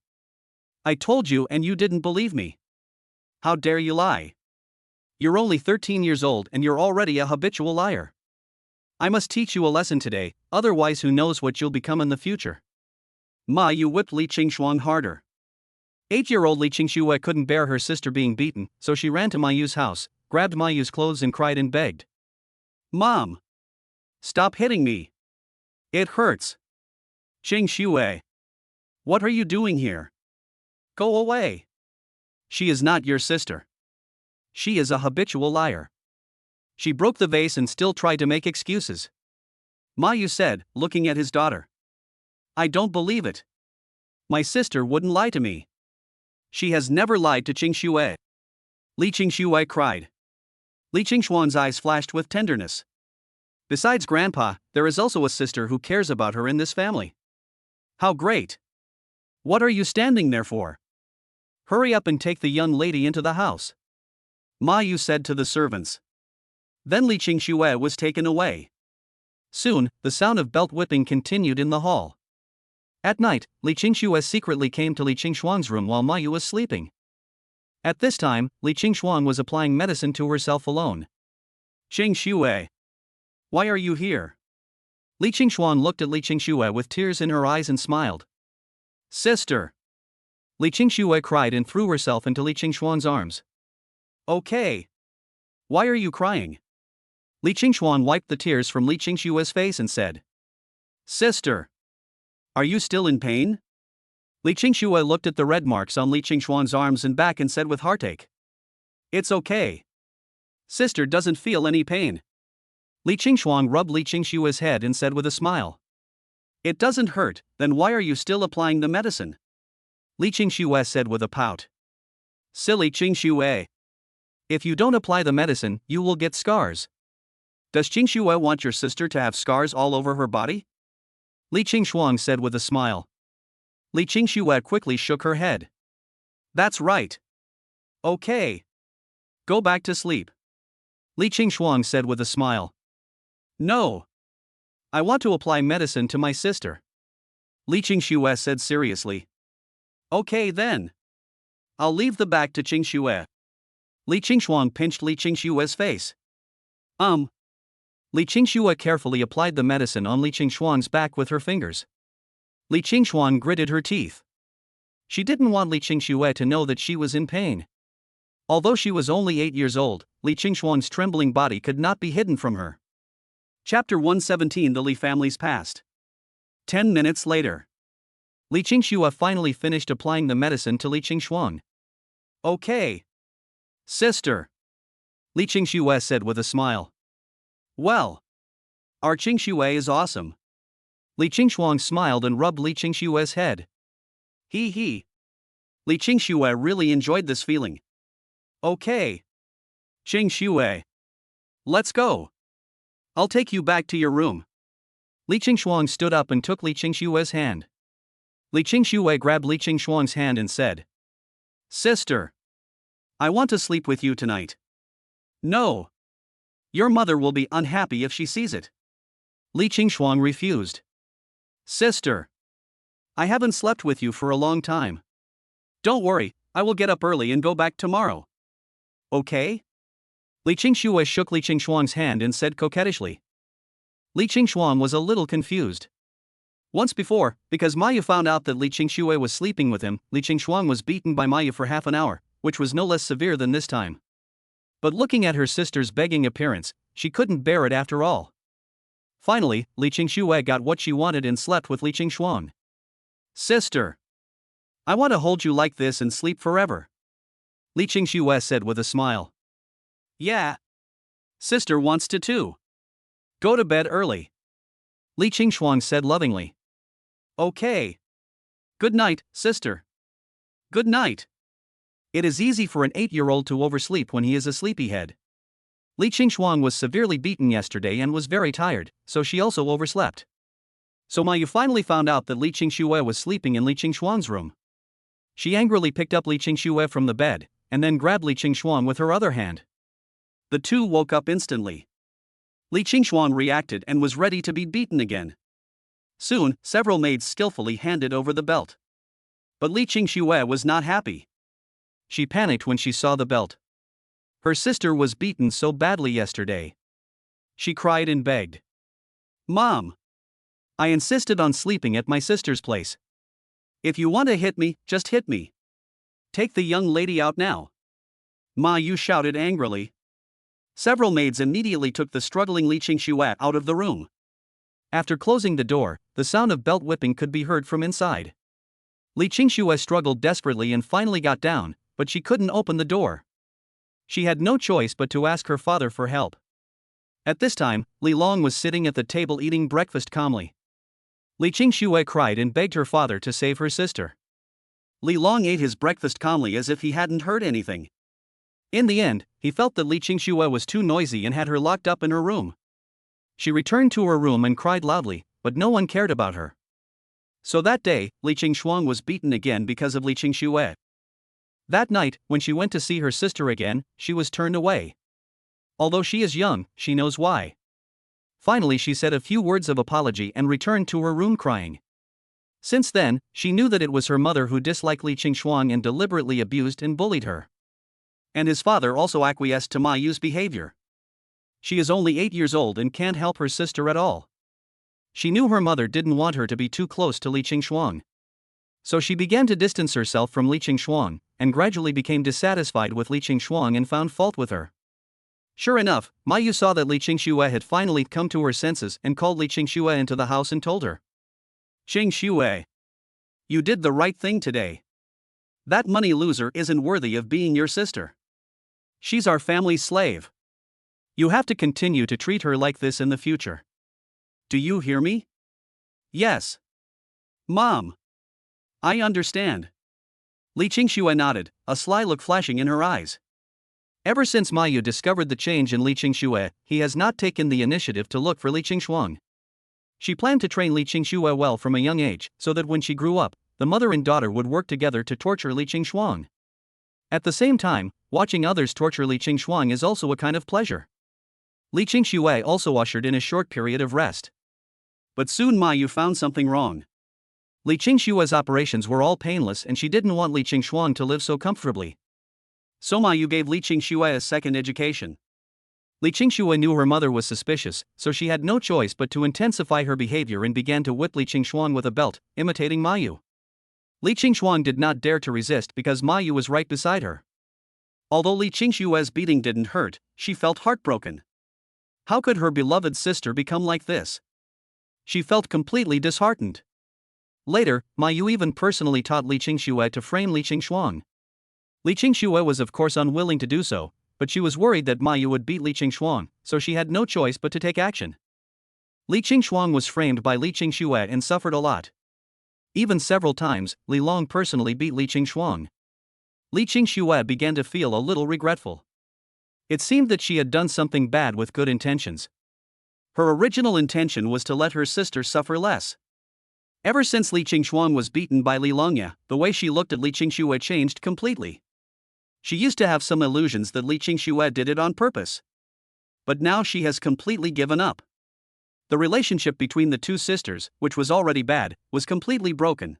I told you and you didn't believe me. How dare you lie? You're only 13 years old and you're already a habitual liar. I must teach you a lesson today, otherwise who knows what you'll become in the future." Ma Yu whipped Li Qingshuang harder. 8-year-old Li Qingxue couldn't bear her sister being beaten, so she ran to Ma Yu's house, grabbed Ma Yu's clothes and cried and begged, "Mom! Stop hitting me. It hurts. Qingxue! What are you doing here? Go away. She is not your sister. She is a habitual liar." She broke the vase and still tried to make excuses. Ma Yu said, looking at his daughter, "I don't believe it. My sister wouldn't lie to me. She has never lied to Qingxue." Li Qingxue cried. Li Qingshuang's eyes flashed with tenderness. Besides Grandpa, there is also a sister who cares about her in this family. How great! What are you standing there for? Hurry up and take the young lady into the house. Ma Yu said to the servants. Then Li Qingxue was taken away. Soon, the sound of belt whipping continued in the hall. At night, Li Qingxue secretly came to Li Qingshuang's room while Ma Yu was sleeping. At this time, Li Qingshuang was applying medicine to herself alone. "Qingxue, why are you here?" Li Qingshuang looked at Li Qingxue with tears in her eyes and smiled. "Sister!" Li Qingxue cried and threw herself into Li Qingshuang's arms. "Okay. Why are you crying?" Li Qingshuang wiped the tears from Li Qingshue's face and said, "Sister! Are you still in pain?" Li Qingxue looked at the red marks on Li Qingshuang's arms and back and said with heartache, "It's okay. Sister doesn't feel any pain." Li Qingshuang rubbed Li Qingshue's head and said with a smile, "It doesn't hurt, then why are you still applying the medicine?" Li Qingxue said with a pout, "Silly Qingxue. If you don't apply the medicine, you will get scars. Does Qingxue want your sister to have scars all over her body?" Li Qingshuang said with a smile. Li Qingxue quickly shook her head. "That's right. Okay. Go back to sleep." Li Qingshuang said with a smile. "No. I want to apply medicine to my sister." Li Qingxue said seriously. "Okay then. I'll leave the back to Qingxue." Li Qingshuang pinched Li Qingshue's face. Li Qingxue carefully applied the medicine on Li Qingshuang's back with her fingers. Li Qingshuang gritted her teeth. She didn't want Li Qingxue to know that she was in pain. Although she was only 8 years old, Li Qingshuang's trembling body could not be hidden from her. Chapter 117: The Li family's past. 10 minutes later. Li Qingxue finally finished applying the medicine to Li Qingshuang. "Okay. Sister," Li Qingxue said with a smile. "Well, our Qingxue is awesome." Li Qingshuang smiled and rubbed Li Qingshue's head. He. Li Qingshuo really enjoyed this feeling. "Okay. Qingxue. Let's go. I'll take you back to your room." Li Qingshuang stood up and took Li Qingshue's hand. Li Qingshuo grabbed Li Qingshuang's hand and said, "Sister, I want to sleep with you tonight." "No. Your mother will be unhappy if she sees it." Li Qingshuang refused. "Sister, I haven't slept with you for a long time. Don't worry, I will get up early and go back tomorrow. Okay?" Li Qingxue shook Li Qingshuang's hand and said coquettishly. Li Qingshuang was a little confused. Once before, because Ma Yu found out that Li Qingxue was sleeping with him, Li Qingshuang was beaten by Ma Yu for half an hour, which was no less severe than this time. But looking at her sister's begging appearance, she couldn't bear it after all. Finally, Li Qingxue got what she wanted and slept with Li Qingshuang. Sister, I want to hold you like this and sleep forever, Li Qingxue said with a smile. Yeah. Sister wants to too. Go to bed early, Li Qingxuang said lovingly. Okay. Good night, sister. Good night. It is easy for an 8-year-old to oversleep when he is a sleepyhead. Li Qingxuang was severely beaten yesterday and was very tired, so she also overslept. So Mayu finally found out that Li Qingxue was sleeping in Li Qingxuang's room. She angrily picked up Li Qingxue from the bed, and then grabbed Li Qingxuang with her other hand. The two woke up instantly. Li Qingxuang reacted and was ready to be beaten again. Soon, several maids skillfully handed over the belt. But Li Qingxue was not happy. She panicked when she saw the belt. Her sister was beaten so badly yesterday. She cried and begged. Mom! I insisted on sleeping at my sister's place. If you want to hit me, just hit me. Take the young lady out now. Ma Yu shouted angrily. Several maids immediately took the struggling Li Qingxue out of the room. After closing the door, the sound of belt whipping could be heard from inside. Li Qingxue struggled desperately and finally got down, but she couldn't open the door. She had no choice but to ask her father for help. At this time, Li Long was sitting at the table eating breakfast calmly. Li Qingxue cried and begged her father to save her sister. Li Long ate his breakfast calmly as if he hadn't heard anything. In the end, he felt that Li Qingxue was too noisy and had her locked up in her room. She returned to her room and cried loudly, but no one cared about her. So that day, Li Qingxuang was beaten again because of Li Qingxue. That night, when she went to see her sister again, she was turned away. Although she is young, she knows why. Finally, she said a few words of apology and returned to her room crying. Since then, she knew that it was her mother who disliked Li Qingxuang and deliberately abused and bullied her. And his father also acquiesced to Ma Yu's behavior. She is only 8 years old and can't help her sister at all. She knew her mother didn't want her to be too close to Li Qingxuang. So she began to distance herself from Li Qingxuang, and gradually became dissatisfied with Li Qingxuang and found fault with her. Sure enough, Ma Yu saw that Li Qingxue had finally come to her senses and called Li Qingxue into the house and told her. Qingxue, you did the right thing today. That money loser isn't worthy of being your sister. She's our family's slave. You have to continue to treat her like this in the future. Do you hear me? Yes. Mom. I understand. Li Qingxue nodded, a sly look flashing in her eyes. Ever since Ma Yu discovered the change in Li Qingxue, he has not taken the initiative to look for Li Qingxuang. She planned to train Li Qingxue well from a young age, so that when she grew up, the mother and daughter would work together to torture Li Qingxuang. At the same time, watching others torture Li Qingxuang is also a kind of pleasure. Li Qingxue also ushered in a short period of rest. But soon Ma Yu found something wrong. Li Qingxue's operations were all painless and she didn't want Li Qingxuang to live so comfortably. So Ma Yu gave Li Qingxue a second education. Li Qingxue knew her mother was suspicious, so she had no choice but to intensify her behavior and began to whip Li Qingxuang with a belt, imitating Ma Yu. Li Qingxuang did not dare to resist because Ma Yu was right beside her. Although Li Qingxue's beating didn't hurt, she felt heartbroken. How could her beloved sister become like this? She felt completely disheartened. Later, Ma Yu even personally taught Li Qingxue to frame Li Qingxuang. Li Qingxue was of course unwilling to do so, but she was worried that Ma Yu would beat Li Qingxuang, so she had no choice but to take action. Li Qingxuang was framed by Li Qingxue and suffered a lot. Even several times, Li Long personally beat Li Qingxuang. Li Qingxue began to feel a little regretful. It seemed that she had done something bad with good intentions. Her original intention was to let her sister suffer less. Ever since Li Qingxuang was beaten by Li Longya, the way she looked at Li Qingxue changed completely. She used to have some illusions that Li Qingxue did it on purpose. But now she has completely given up. The relationship between the two sisters, which was already bad, was completely broken.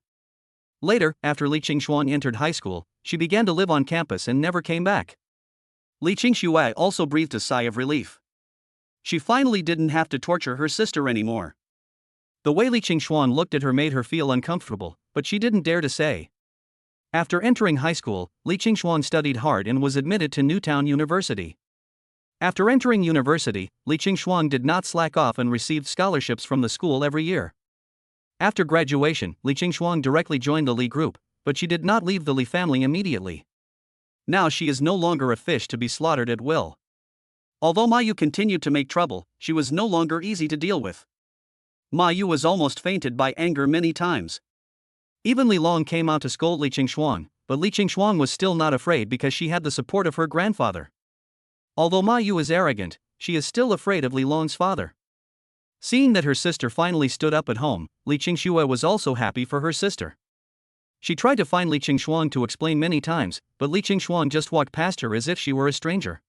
Later, after Li Qingxuang entered high school, she began to live on campus and never came back. Li Qingxue also breathed a sigh of relief. She finally didn't have to torture her sister anymore. The way Li Qingxuang looked at her made her feel uncomfortable, but she didn't dare to say. After entering high school, Li Qingxuang studied hard and was admitted to Newtown University. After entering university, Li Qingxuang did not slack off and received scholarships from the school every year. After graduation, Li Qingshuang directly joined the Li group, but she did not leave the Li family immediately. Now she is no longer a fish to be slaughtered at will. Although Ma Yu continued to make trouble, she was no longer easy to deal with. Ma Yu was almost fainted by anger many times. Even Li Long came out to scold Li Qingshuang, but Li Qingshuang was still not afraid because she had the support of her grandfather. Although Ma Yu is arrogant, she is still afraid of Li Long's father. Seeing that her sister finally stood up at home, Li Qingxue was also happy for her sister. She tried to find Li Qingshuang to explain many times, but Li Qingshuang just walked past her as if she were a stranger.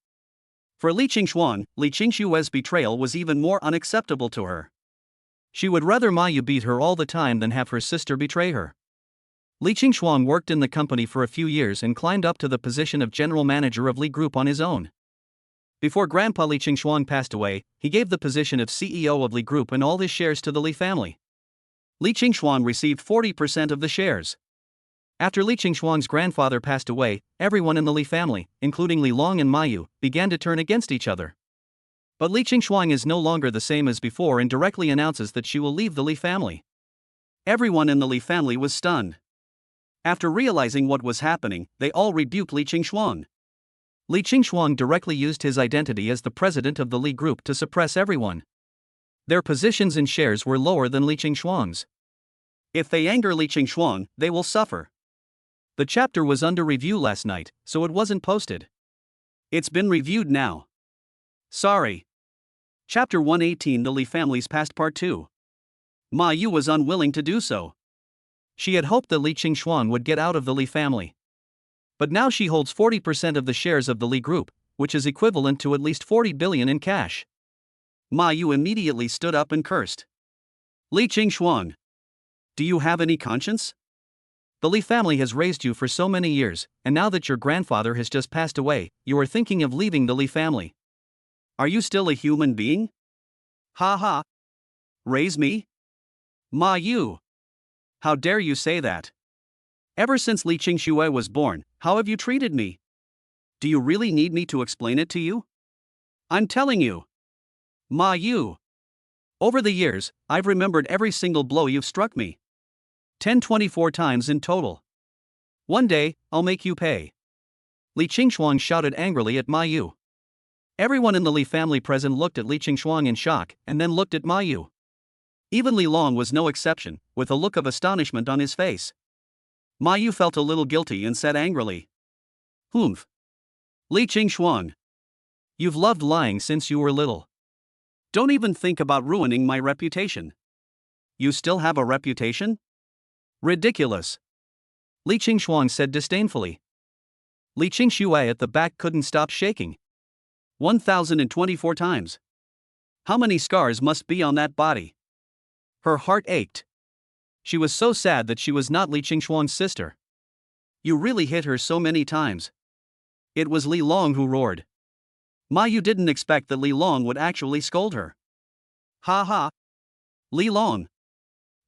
For Li Qingshuang, Li Qingshue's betrayal was even more unacceptable to her. She would rather Ma Yu beat her all the time than have her sister betray her. Li Qingshuang worked in the company for a few years and climbed up to the position of general manager of Li Group on his own. Before Grandpa Li Qingshuang passed away, he gave the position of CEO of Li Group and all his shares to the Li family. Li Qingshuang received 40% of the shares. After Li Qingshuang's grandfather passed away, everyone in the Li family, including Li Long and Ma Yu, began to turn against each other. But Li Qingshuang is no longer the same as before and directly announces that she will leave the Li family. Everyone in the Li family was stunned. After realizing what was happening, they all rebuked Li Qingshuang. Li Qingshuang directly used his identity as the president of the Li Group to suppress everyone. Their positions and shares were lower than Li Qingshuang's. If they anger Li Qingshuang, they will suffer. The chapter was under review last night, so it wasn't posted. It's been reviewed now. Sorry. Chapter 118, The Li Family's Past Part 2. Ma Yu was unwilling to do so. She had hoped that Li Qingshuang would get out of the Li family. But now she holds 40% of the shares of the Li Group, which is equivalent to at least 40 billion in cash. Ma Yu immediately stood up and cursed. Li Qingshuang, do you have any conscience? The Li family has raised you for so many years, and now that your grandfather has just passed away, you are thinking of leaving the Li family. Are you still a human being? Ha ha. Raise me? Ma Yu. How dare you say that? Ever since Li Qingxue was born, how have you treated me? Do you really need me to explain it to you? I'm telling you. Ma Yu. Over the years, I've remembered every single blow you've struck me. 24 times in total. One day, I'll make you pay. Li Qingshuang shouted angrily at Ma Yu. Everyone in the Li family present looked at Li Qingshuang in shock and then looked at Ma Yu. Even Li Long was no exception, with a look of astonishment on his face. Ma Yu felt a little guilty and said angrily. Humph. Li Qingshuang. You've loved lying since you were little. Don't even think about ruining my reputation. You still have a reputation? Ridiculous. Li Qingshuang said disdainfully. Li Qingxue at the back couldn't stop shaking. 1,024 times. How many scars must be on that body? Her heart ached. She was so sad that she was not Li Qingshuang's sister. You really hit her so many times. It was Li Long who roared. Ma Yu didn't expect that Li Long would actually scold her. Ha ha. Li Long.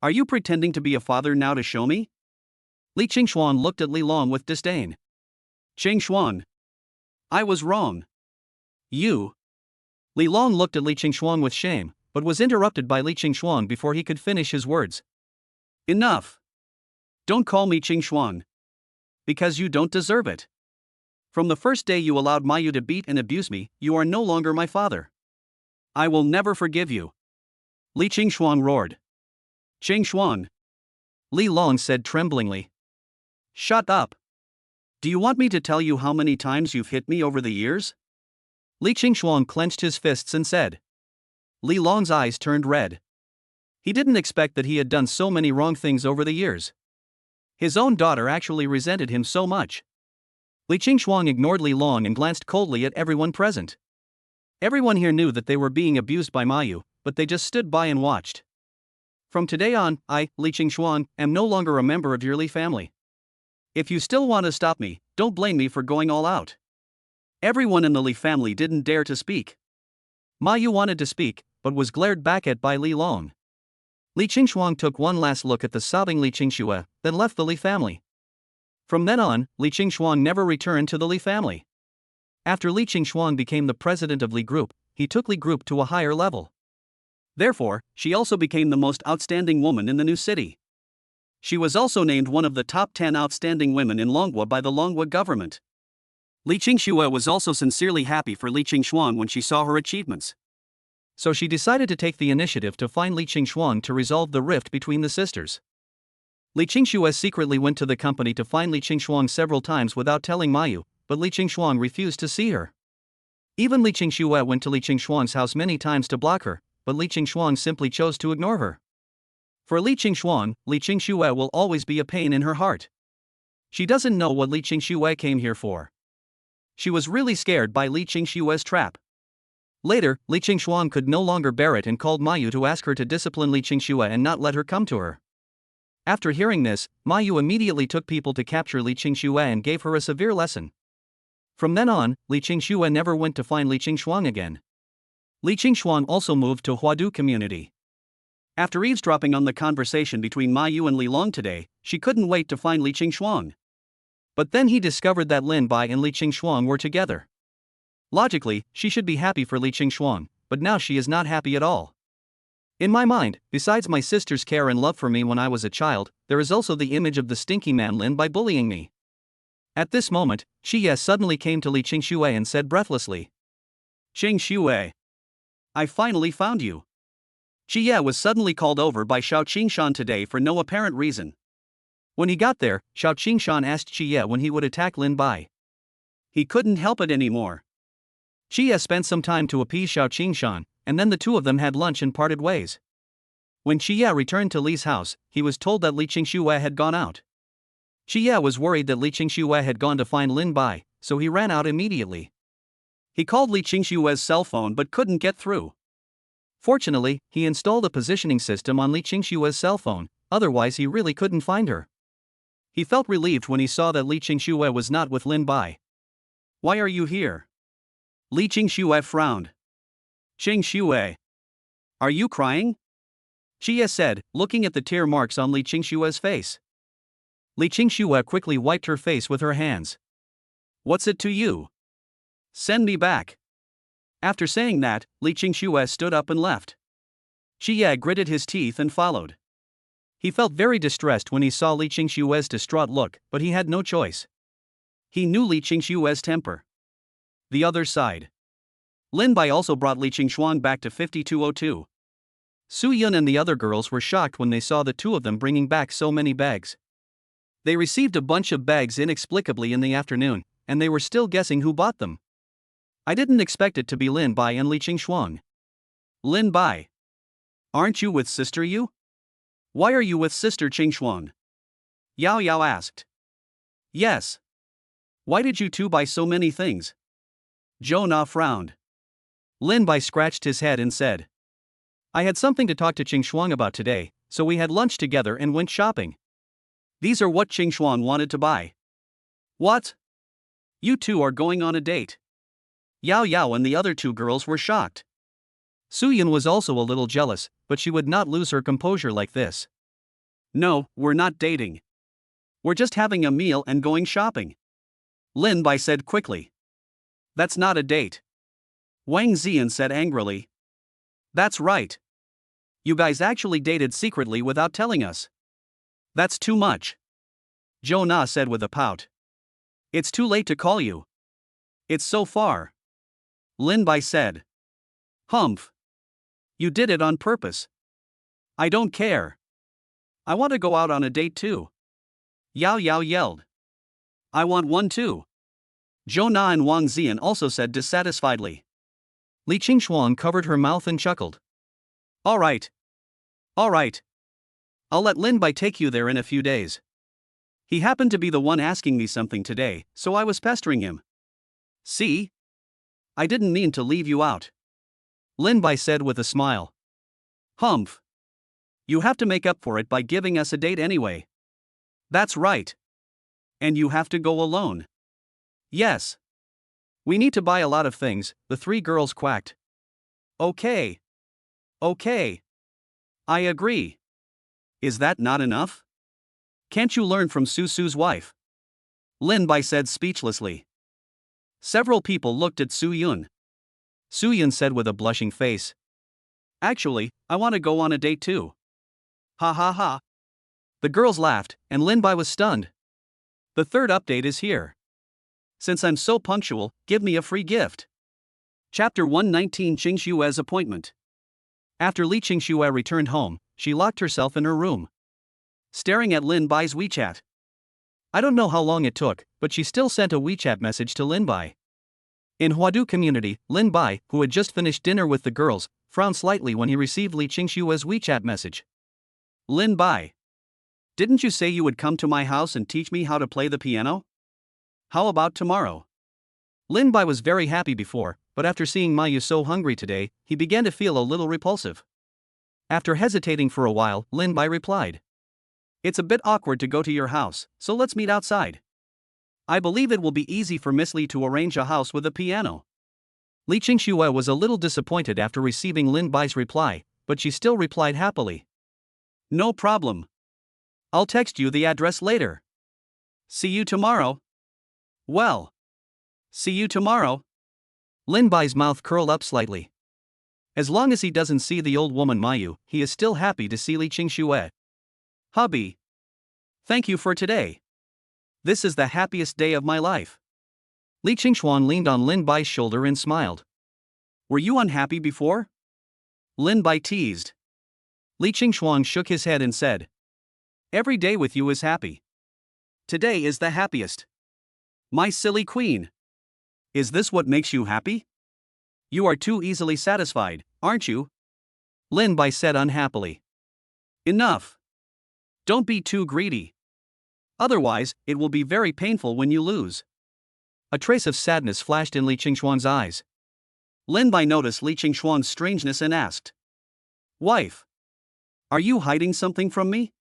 Are you pretending to be a father now to show me? Li Qingshuang looked at Li Long with disdain. Qingshuang. I was wrong. You. Li Long looked at Li Qingshuang with shame, but was interrupted by Li Qingshuang before he could finish his words. Enough. Don't call me Qingshuang. Because you don't deserve it. From the first day you allowed Ma Yu to beat and abuse me, you are no longer my father. I will never forgive you. Li Qingshuang roared. Qingshuang. Li Long said tremblingly. Shut up. Do you want me to tell you how many times you've hit me over the years? Li Qingshuang clenched his fists and said. Li Long's eyes turned red. He didn't expect that he had done so many wrong things over the years. His own daughter actually resented him so much. Li Qingshuang ignored Li Long and glanced coldly at everyone present. Everyone here knew that they were being abused by Ma Yu, but they just stood by and watched. From today on, I, Li Qingshuang, am no longer a member of your Li family. If you still want to stop me, don't blame me for going all out. Everyone in the Li family didn't dare to speak. Ma Yu wanted to speak, but was glared back at by Li Long. Li Qingshuang took one last look at the sobbing Li Qingxue, then left the Li family. From then on, Li Qingshuang never returned to the Li family. After Li Qingshuang became the president of Li Group, he took Li Group to a higher level. Therefore, she also became the most outstanding woman in the new city. She was also named one of the top 10 outstanding women in Longhua by the Longhua government. Li Qingxue was also sincerely happy for Li Qingshuang when she saw her achievements. So she decided to take the initiative to find Li Qingshuang to resolve the rift between the sisters. Li Qingxue secretly went to the company to find Li Qingshuang several times without telling Mayu, but Li Qingshuang refused to see her. Even Li Qingxue went to Li Qingshuang's house many times to block her, but Li Qingshuang simply chose to ignore her. For Li Qingshuang, Li Qingxue will always be a pain in her heart. She doesn't know what Li Qingxue came here for. She was really scared by Li Qingshue's trap. Later, Li Qingshuang could no longer bear it and called Mayu to ask her to discipline Li Qingshuo and not let her come to her. After hearing this, Mayu immediately took people to capture Li Qingshuo and gave her a severe lesson. From then on, Li Qingshuo never went to find Li Qingshuang again. Li Qingshuang also moved to Huadu community. After eavesdropping on the conversation between Mayu and Li Long today, she couldn't wait to find Li Qingshuang. But then he discovered that Lin Bai and Li Qingshuang were together. Logically, she should be happy for Li Qingshuang, but now she is not happy at all. In my mind, besides my sister's care and love for me when I was a child, there is also the image of the stinky man Lin Bai bullying me. At this moment, Qiye suddenly came to Li Qingshuo and said breathlessly, "Qingshuo, I finally found you." Qiye was suddenly called over by Xiao Qingshan today for no apparent reason. When he got there, Xiao Qingshan asked Qiye when he would attack Lin Bai. He couldn't help it anymore. Qiye spent some time to appease Xiao Qingshan, and then the two of them had lunch and parted ways. When Qiye returned to Li's house, he was told that Li Qingshuo had gone out. Qiye was worried that Li Qingshuo had gone to find Lin Bai, so he ran out immediately. He called Li Qingshuo's cell phone but couldn't get through. Fortunately, he installed a positioning system on Li Qingshuo's cell phone, otherwise he really couldn't find her. He felt relieved when he saw that Li Qingshuo was not with Lin Bai. "Why are you here?" Li Qingshuo frowned. "Qingshuo, are you crying?" Qiye said, looking at the tear marks on Li Qingshuo's face. Li Qingshuo quickly wiped her face with her hands. "What's it to you? Send me back." After saying that, Li Qingshuo stood up and left. Qiye gritted his teeth and followed. He felt very distressed when he saw Li Qingshuo's distraught look, but he had no choice. He knew Li Qingshuo's temper. The other side. Lin Bai also brought Li Qingshuang back to 5202. Su Yun and the other girls were shocked when they saw the two of them bringing back so many bags. They received a bunch of bags inexplicably in the afternoon, and they were still guessing who bought them. I didn't expect it to be Lin Bai and Li Qingshuang. "Lin Bai, aren't you with Sister Yu? Why are you with Sister Qingshuang?" Yao Yao asked. "Yes. Why did you two buy so many things?" Zhou Na frowned. Lin Bai scratched his head and said, "I had something to talk to Qingshuang about today, so we had lunch together and went shopping. These are what Qingshuang wanted to buy." "What? You two are going on a date?" Yao Yao and the other two girls were shocked. Su Yun was also a little jealous, but she would not lose her composure like this. "No, we're not dating. We're just having a meal and going shopping," Lin Bai said quickly. "That's not a date," Wang Ziyan said angrily. "That's right. You guys actually dated secretly without telling us. That's too much," Zhou Na said with a pout. "It's too late to call you. It's so far," Lin Bai said. "Humph. You did it on purpose." "I don't care. I want to go out on a date too," Yao Yao yelled. "I want one too," Zhou Na and Wang Ziyan also said dissatisfiedly. Li Qingshuang covered her mouth and chuckled. All right. I'll let Lin Bai take you there in a few days. He happened to be the one asking me something today, so I was pestering him. See? I didn't mean to leave you out," Lin Bai said with a smile. "Humph. You have to make up for it by giving us a date anyway." "That's right. And you have to go alone." "Yes. We need to buy a lot of things," the three girls quacked. Okay. I agree. Is that not enough? Can't you learn from Su's wife?" Lin Bai said speechlessly. Several people looked at Su Yun. Su Yun said with a blushing face, Actually, I want to go on a date too. Ha ha ha. The girls laughed, and Lin Bai was stunned. The third update is here. Since I'm so punctual, give me a free gift. Chapter 119 Qing Xue's appointment. After Li Qingxue returned home, she locked herself in her room, staring at Lin Bai's WeChat. I don't know how long it took, but she still sent a WeChat message to Lin Bai. In Huadu community, Lin Bai, who had just finished dinner with the girls, frowned slightly when he received Li Qingxue's WeChat message. Lin Bai. Didn't you say you would come to my house and teach me how to play the piano? How about tomorrow? Lin Bai was very happy before, but after seeing Mayu so hungry today, he began to feel a little repulsive. After hesitating for a while, Lin Bai replied. It's a bit awkward to go to your house, so let's meet outside. I believe it will be easy for Miss Li to arrange a house with a piano. Li Qingxue was a little disappointed after receiving Lin Bai's reply, but she still replied happily. No problem. I'll text you the address later. See you tomorrow. Well. See you tomorrow. Lin Bai's mouth curled up slightly. As long as he doesn't see the old woman Mayu, he is still happy to see Li Qingxue. Hubby. Thank you for today. This is the happiest day of my life. Li Qingxuan leaned on Lin Bai's shoulder and smiled. Were you unhappy before? Lin Bai teased. Li Qingxuan shook his head and said. Every day with you is happy. Today is the happiest. My silly queen. Is this what makes you happy? You are too easily satisfied, aren't you? Lin Bai said unhappily. Enough. Don't be too greedy. Otherwise, it will be very painful when you lose. A trace of sadness flashed in Li Qingxuan's eyes. Lin Bai noticed Li Qingxuan's strangeness and asked. Wife. Are you hiding something from me?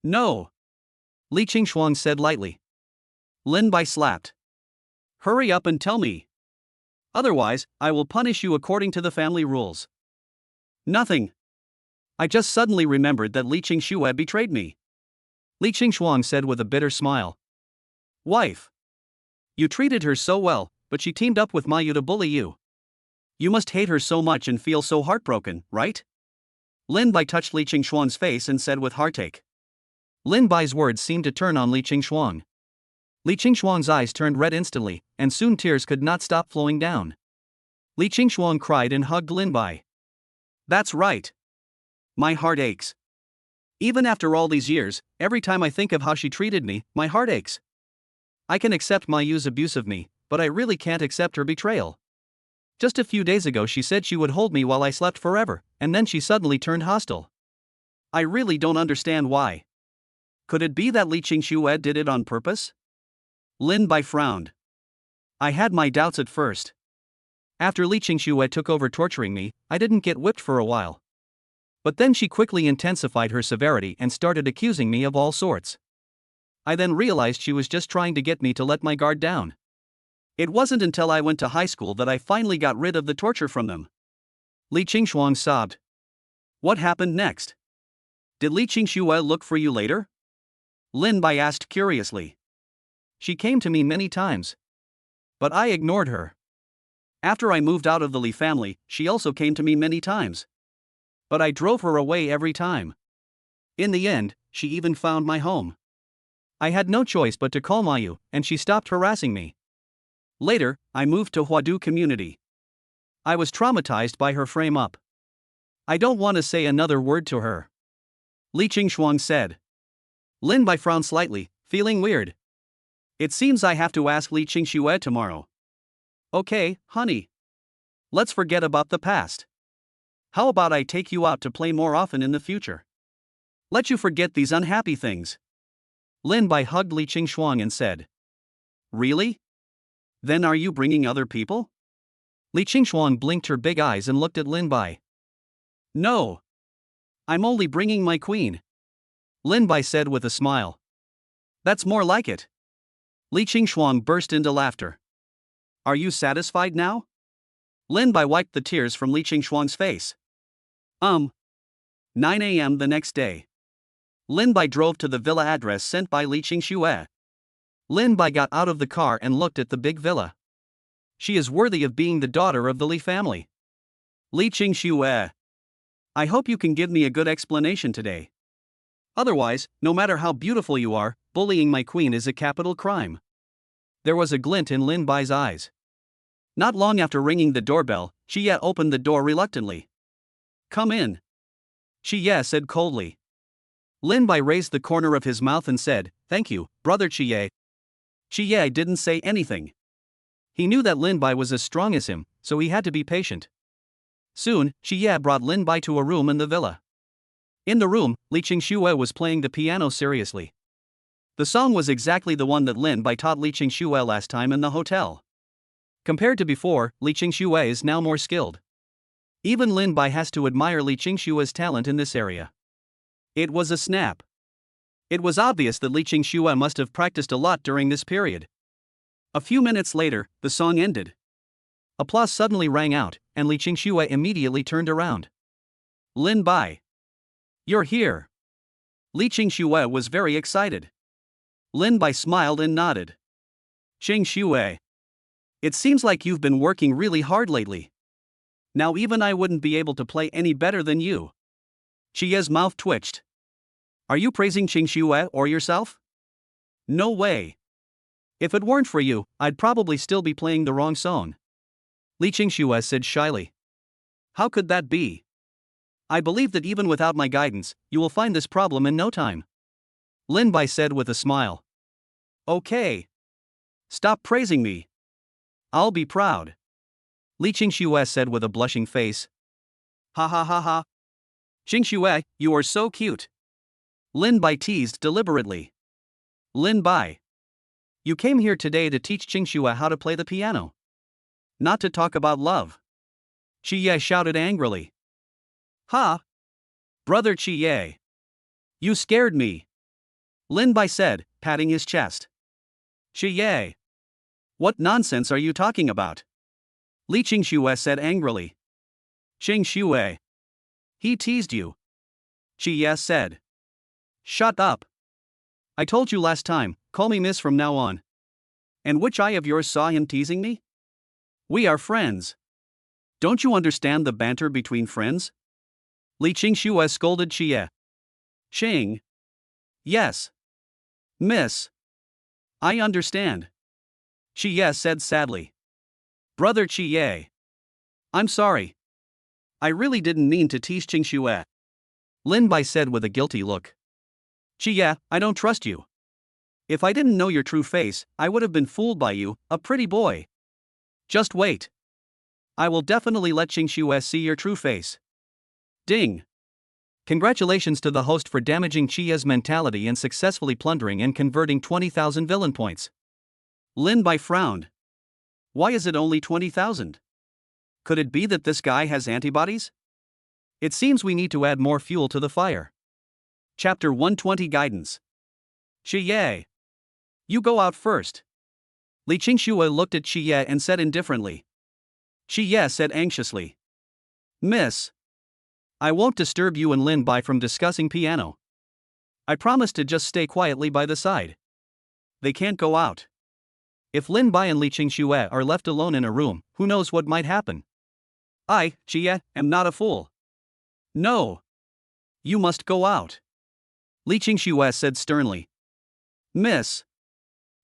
No. Li Qingxuan said lightly. Lin Bai slapped. Hurry up and tell me. Otherwise, I will punish you according to the family rules. Nothing. I just suddenly remembered that Li Qingxue betrayed me. Li Qingxuan said with a bitter smile. Wife. You treated her so well, but she teamed up with Mayu to bully you. You must hate her so much and feel so heartbroken, right? Lin Bai touched Li Qingxuan's face and said with heartache. Lin Bai's words seemed to turn on Li Qingxuan. Li Qingxuan's eyes turned red instantly, and soon tears could not stop flowing down. Li Qingxuan cried and hugged Lin Bai. That's right. My heart aches. Even after all these years, every time I think of how she treated me, my heart aches. I can accept Mayu's abuse of me, but I really can't accept her betrayal. Just a few days ago she said she would hold me while I slept forever, and then she suddenly turned hostile. I really don't understand why. Could it be that Li Qingxue did it on purpose? Lin Bai frowned. I had my doubts at first. After Li Qingxue took over torturing me, I didn't get whipped for a while. But then she quickly intensified her severity and started accusing me of all sorts. I then realized she was just trying to get me to let my guard down. It wasn't until I went to high school that I finally got rid of the torture from them. Li Qingxuan sobbed. What happened next? Did Li Qingxue look for you later? Lin Bai asked curiously. She came to me many times. But I ignored her. After I moved out of the Li family, she also came to me many times. But I drove her away every time. In the end, she even found my home. I had no choice but to call Mayu, and she stopped harassing me. Later, I moved to Huadu community. I was traumatized by her frame-up. I don't want to say another word to her. Li Qingxuan said. Lin Bai frowned slightly, feeling weird. It seems I have to ask Li Qingxue tomorrow. Okay, honey. Let's forget about the past. How about I take you out to play more often in the future? Let you forget these unhappy things. Lin Bai hugged Li Qingxuan and said. Really? Then are you bringing other people? Li Qingxuan blinked her big eyes and looked at Lin Bai. No. I'm only bringing my queen. Lin Bai said with a smile. That's more like it. Li Qingxuan burst into laughter. Are you satisfied now? Lin Bai wiped the tears from Li Qingxuan's face. 9 a.m. the next day. Lin Bai drove to the villa address sent by Li Qingxue. Lin Bai got out of the car and looked at the big villa. She is worthy of being the daughter of the Li family. Li Qingxue. I hope you can give me a good explanation today. Otherwise, no matter how beautiful you are, bullying my queen is a capital crime. There was a glint in Lin Bai's eyes. Not long after ringing the doorbell, Xie opened the door reluctantly. Come in, Xie said coldly. Lin Bai raised the corner of his mouth and said, Thank you, brother Xie. Xie didn't say anything. He knew that Lin Bai was as strong as him, so he had to be patient. Soon, Xie brought Lin Bai to a room in the villa. In the room, Li Qingxue was playing the piano seriously. The song was exactly the one that Lin Bai taught Li Qingxue last time in the hotel. Compared to before, Li Qingxue is now more skilled. Even Lin Bai has to admire Li Qingxue's talent in this area. It was a snap. It was obvious that Li Qingxue must have practiced a lot during this period. A few minutes later, the song ended. Applause suddenly rang out, and Li Qingxue immediately turned around. Lin Bai. You're here. Li Qingxue was very excited. Lin Bai smiled and nodded. Qingxue. It seems like you've been working really hard lately. Now even I wouldn't be able to play any better than you. Xie's mouth twitched. Are you praising Qingxue or yourself? No way. If it weren't for you, I'd probably still be playing the wrong song. Li Qingxue said shyly. How could that be? I believe that even without my guidance, you will find this problem in no time. Lin Bai said with a smile. Okay. Stop praising me. I'll be proud. Li Qingxue said with a blushing face. Ha ha ha ha. Qingxue, you are so cute. Lin Bai teased deliberately. Lin Bai. You came here today to teach Qingxue how to play the piano. Not to talk about love. Xie shouted angrily. Ha! Brother Xie. You scared me. Lin Bai said, patting his chest. Xie. What nonsense are you talking about? Li Qingxue said angrily. Qingxue. He teased you. Xie said. Shut up. I told you last time, call me miss from now on. And which eye of yours saw him teasing me? We are friends. Don't you understand the banter between friends? Li Qingxue scolded Xie. Qing. Yes. Miss. I understand. Xie said sadly. Brother Xie. I'm sorry. I really didn't mean to tease Qingxue. Lin Bai said with a guilty look. Xie, I don't trust you. If I didn't know your true face, I would have been fooled by you, a pretty boy. Just wait. I will definitely let Qingxue see your true face. Ding. Congratulations to the host for damaging Xie's mentality and successfully plundering and converting 20,000 villain points. Lin Bai frowned. Why is it only 20,000? Could it be that this guy has antibodies? It seems we need to add more fuel to the fire. Chapter 120 Guidance. Xie. You go out first. Li Qingxue looked at Xie and said indifferently. Xie said anxiously. Miss. I won't disturb you and Lin Bai from discussing piano. I promise to just stay quietly by the side. They can't go out. If Lin Bai and Li Qingxue are left alone in a room, who knows what might happen? I, Xie, am not a fool. No. You must go out. Li Qingxue said sternly. Miss.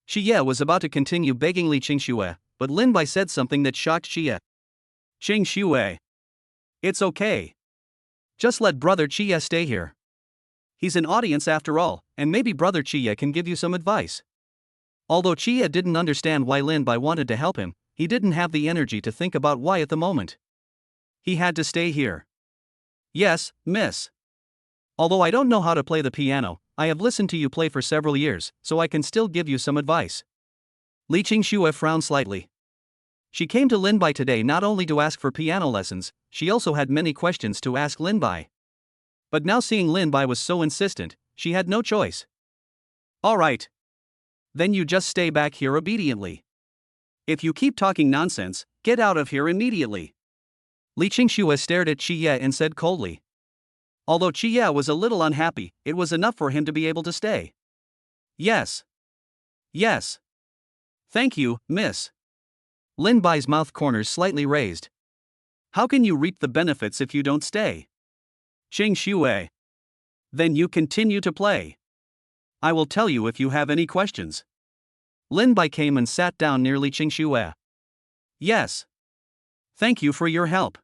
Xie was about to continue begging Li Qingxue, but Lin Bai said something that shocked Xie. Qingxue. It's okay. Just let brother Xie stay here. He's an audience after all, and maybe brother Xie can give you some advice. Although Xie didn't understand why Lin Bai wanted to help him, he didn't have the energy to think about why at the moment. He had to stay here. Yes, miss. Although I don't know how to play the piano, I have listened to you play for several years, so I can still give you some advice. Li Qingxue frowned slightly. She came to Lin Bai today not only to ask for piano lessons, she also had many questions to ask Lin Bai. But now seeing Lin Bai was so insistent, she had no choice. All right. Then you just stay back here obediently. If you keep talking nonsense, get out of here immediately. Li Qingxue stared at Xie and said coldly. Although Xie was a little unhappy, it was enough for him to be able to stay. Yes. Yes. Thank you, miss. Lin Bai's mouth corners slightly raised. How can you reap the benefits if you don't stay? Xing Xue. Then you continue to play. I will tell you if you have any questions. Lin Bai came and sat down near Li Qingxue. Yes. Thank you for your help.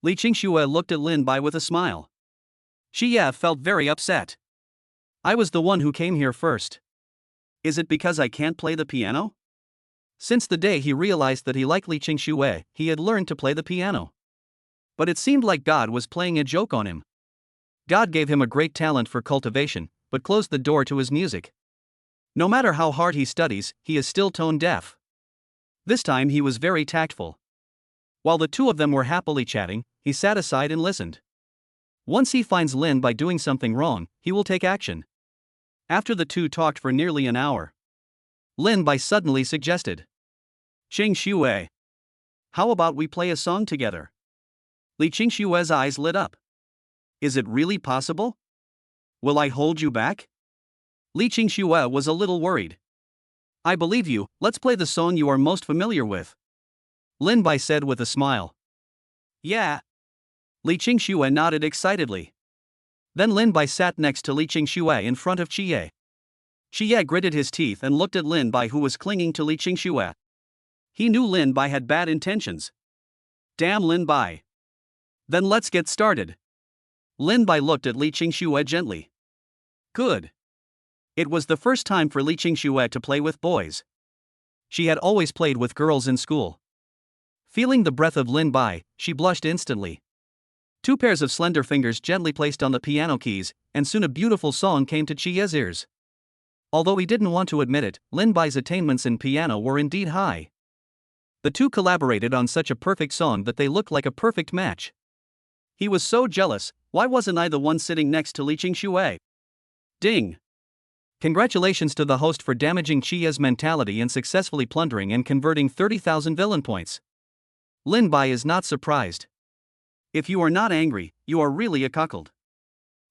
Li Qingxue looked at Lin Bai with a smile. Xie felt very upset. I was the one who came here first. Is it because I can't play the piano? Since the day he realized that he liked Li Qingxue, he had learned to play the piano. But it seemed like God was playing a joke on him. God gave him a great talent for cultivation, but closed the door to his music. No matter how hard he studies, he is still tone deaf. This time he was very tactful. While the two of them were happily chatting, he sat aside and listened. Once he finds Lin Bai doing something wrong, he will take action. After the two talked for nearly an hour, Lin Bai suddenly suggested, Xing Xue. How about we play a song together? Li Qingxue's eyes lit up. Is it really possible? Will I hold you back? Li Qingxue was a little worried. I believe you, let's play the song you are most familiar with. Lin Bai said with a smile. Yeah. Li Qingxue nodded excitedly. Then Lin Bai sat next to Li Qingxue in front of Xie. Xie gritted his teeth and looked at Lin Bai, who was clinging to Li Qingxue. He knew Lin Bai had bad intentions. Damn Lin Bai. Then let's get started. Lin Bai looked at Li Qingxue gently. Good. It was the first time for Li Qingxue to play with boys. She had always played with girls in school. Feeling the breath of Lin Bai, she blushed instantly. Two pairs of slender fingers gently placed on the piano keys, and soon a beautiful song came to Xie's ears. Although he didn't want to admit it, Lin Bai's attainments in piano were indeed high. The two collaborated on such a perfect song that they looked like a perfect match. He was so jealous. Why wasn't I the one sitting next to Li Qingxue? Ding! Congratulations to the host for damaging Xie's mentality and successfully plundering and converting 30,000 villain points. Lin Bai is not surprised. If you are not angry, you are really a cuckold.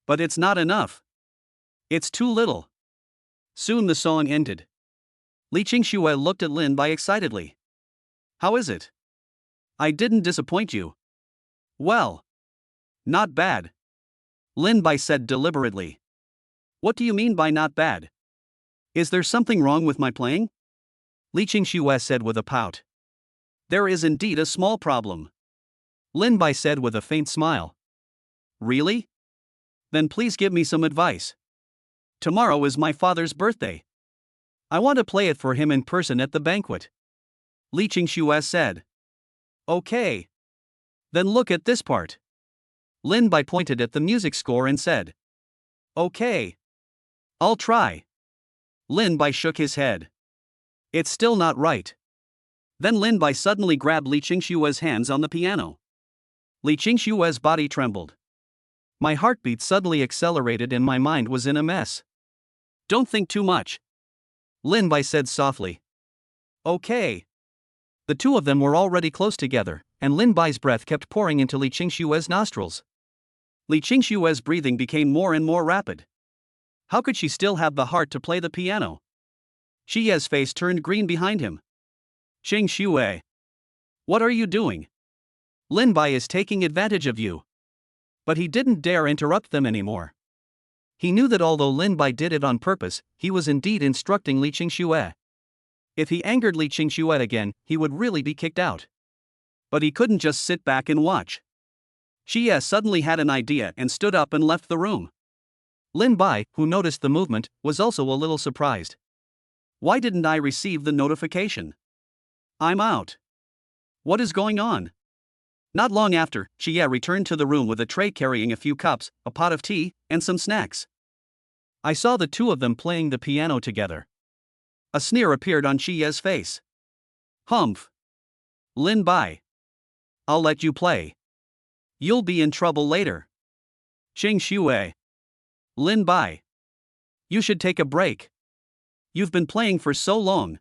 But it's not enough. It's too little. Soon the song ended. Li Qingxue looked at Lin Bai excitedly. How is it? I didn't disappoint you. Well. Not bad. Lin Bai said deliberately. What do you mean by not bad? Is there something wrong with my playing? Li Qingxue said with a pout. There is indeed a small problem. Lin Bai said with a faint smile. Really? Then please give me some advice. Tomorrow is my father's birthday. I want to play it for him in person at the banquet. Li Qingxue said. Okay. Then look at this part. Lin Bai pointed at the music score and said. Okay. I'll try. Lin Bai shook his head. It's still not right. Then Lin Bai suddenly grabbed Li Qingxue's hands on the piano. Li Qingxue's body trembled. My heartbeat suddenly accelerated and my mind was in a mess. Don't think too much. Lin Bai said softly. Okay. The two of them were already close together, and Lin Bai's breath kept pouring into Li Qingxue's nostrils. Li Qingxue's breathing became more and more rapid. How could she still have the heart to play the piano? Xie's face turned green behind him. Xing Xue. What are you doing? Lin Bai is taking advantage of you. But he didn't dare interrupt them anymore. He knew that although Lin Bai did it on purpose, he was indeed instructing Li Qingxue. If he angered Li Qingxue again, he would really be kicked out. But he couldn't just sit back and watch. Xie suddenly had an idea and stood up and left the room. Lin Bai, who noticed the movement, was also a little surprised. Why didn't I receive the notification? I'm out. What is going on? Not long after, Xie returned to the room with a tray carrying a few cups, a pot of tea, and some snacks. I saw the two of them playing the piano together. A sneer appeared on Xie's face. Humph. Lin Bai. I'll let you play. You'll be in trouble later. Xing Xue. Lin Bai. You should take a break. You've been playing for so long.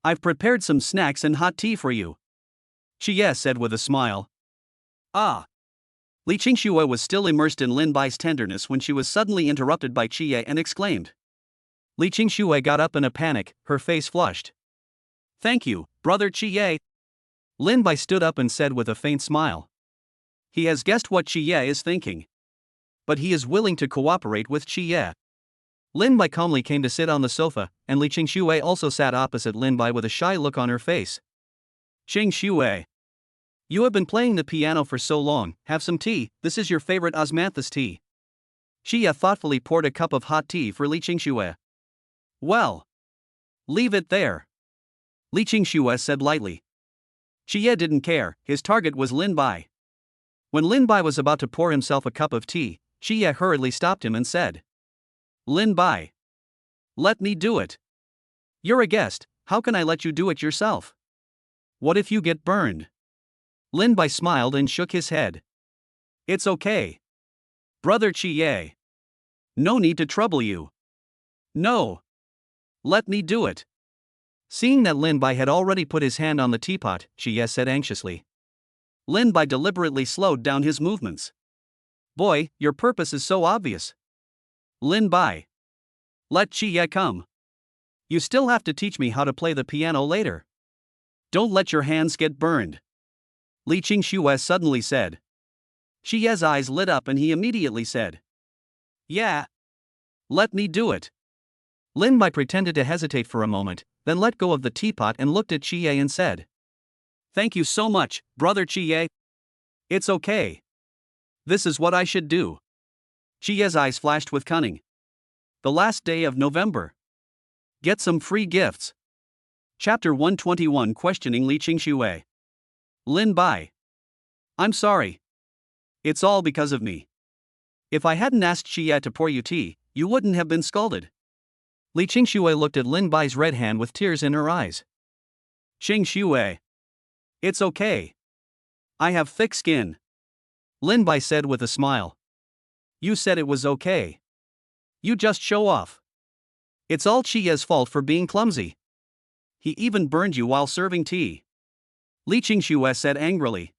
I've prepared some snacks and hot tea for you. Xie said with a smile. Ah. Li Qingxue was still immersed in Lin Bai's tenderness when she was suddenly interrupted by Xie and exclaimed. Li Qingxue got up in a panic, her face flushed. Thank you, brother Xie. Lin Bai stood up and said with a faint smile. He has guessed what Xie is thinking. but he is willing to cooperate with Qie. Lin Bai calmly came to sit on the sofa, and Li Qingxue also sat opposite Lin Bai with a shy look on her face. Qingxue, you have been playing the piano for so long, have some tea, this is your favorite osmanthus tea. Qie thoughtfully poured a cup of hot tea for Li Qingxue. Well, leave it there, Li Qingxue said lightly. Qie didn't care, his target was Lin Bai. When Lin Bai was about to pour himself a cup of tea, Qie hurriedly stopped him and said, Lin Bai, let me do it. You're a guest, how can I let you do it yourself? What if you get burned? Lin Bai smiled and shook his head. It's okay, brother Qie. No need to trouble you. No. Let me do it. Seeing that Lin Bai had already put his hand on the teapot, Qie said anxiously. Lin Bai deliberately slowed down his movements. Boy, your purpose is so obvious. Lin Bai, let Qie come. You still have to teach me how to play the piano later. Don't let your hands get burned, Li Qingxue suddenly said. Qie's eyes lit up and he immediately said, Yeah. Let me do it. Lin Bai pretended to hesitate for a moment, then let go of the teapot and looked at Qie and said, Thank you so much, brother Qie. It's okay. This is what I should do. Qie's eyes flashed with cunning. The last day of November. Get some free gifts. Chapter 121 Questioning Li Qingxue. Lin Bai. I'm sorry. It's all because of me. If I hadn't asked Qie to pour you tea, you wouldn't have been scalded. Li Qingxue looked at Lin Bai's red hand with tears in her eyes. Qingxue. It's okay. I have thick skin, Lin Bai said with a smile. You said it was okay. You just show off. It's all Qie's fault for being clumsy. He even burned you while serving tea, Li Qingxue said angrily.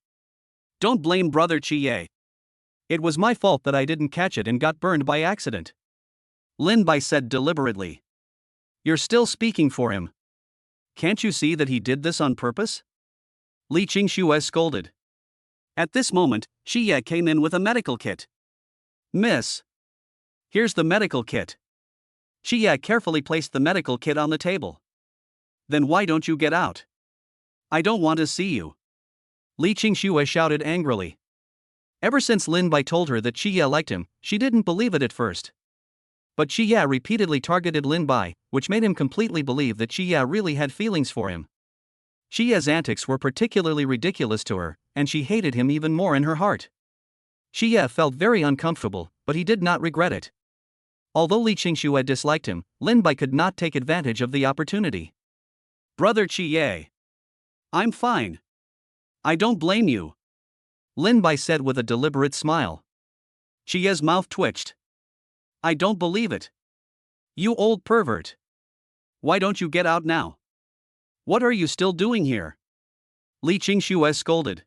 Don't blame brother Qie. It was my fault that I didn't catch it and got burned by accident, Lin Bai said deliberately. You're still speaking for him. Can't you see that he did this on purpose? Li Qingxue scolded. At this moment, Qie came in with a medical kit. Miss, here's the medical kit. Qie carefully placed the medical kit on the table. Then why don't you get out? I don't want to see you, Li Qingxue shouted angrily. Ever since Lin Bai told her that Qie liked him, she didn't believe it at first. But Qie repeatedly targeted Lin Bai, which made him completely believe that Qie really had feelings for him. Qie's antics were particularly ridiculous to her, and she hated him even more in her heart. Qie felt very uncomfortable, but he did not regret it. Although Li Qingxue disliked him, Lin Bai could not take advantage of the opportunity. Brother Qie. I'm fine. I don't blame you, Lin Bai said with a deliberate smile. Qie's mouth twitched. I don't believe it. You old pervert. Why don't you get out now? What are you still doing here? Li Qingxue scolded.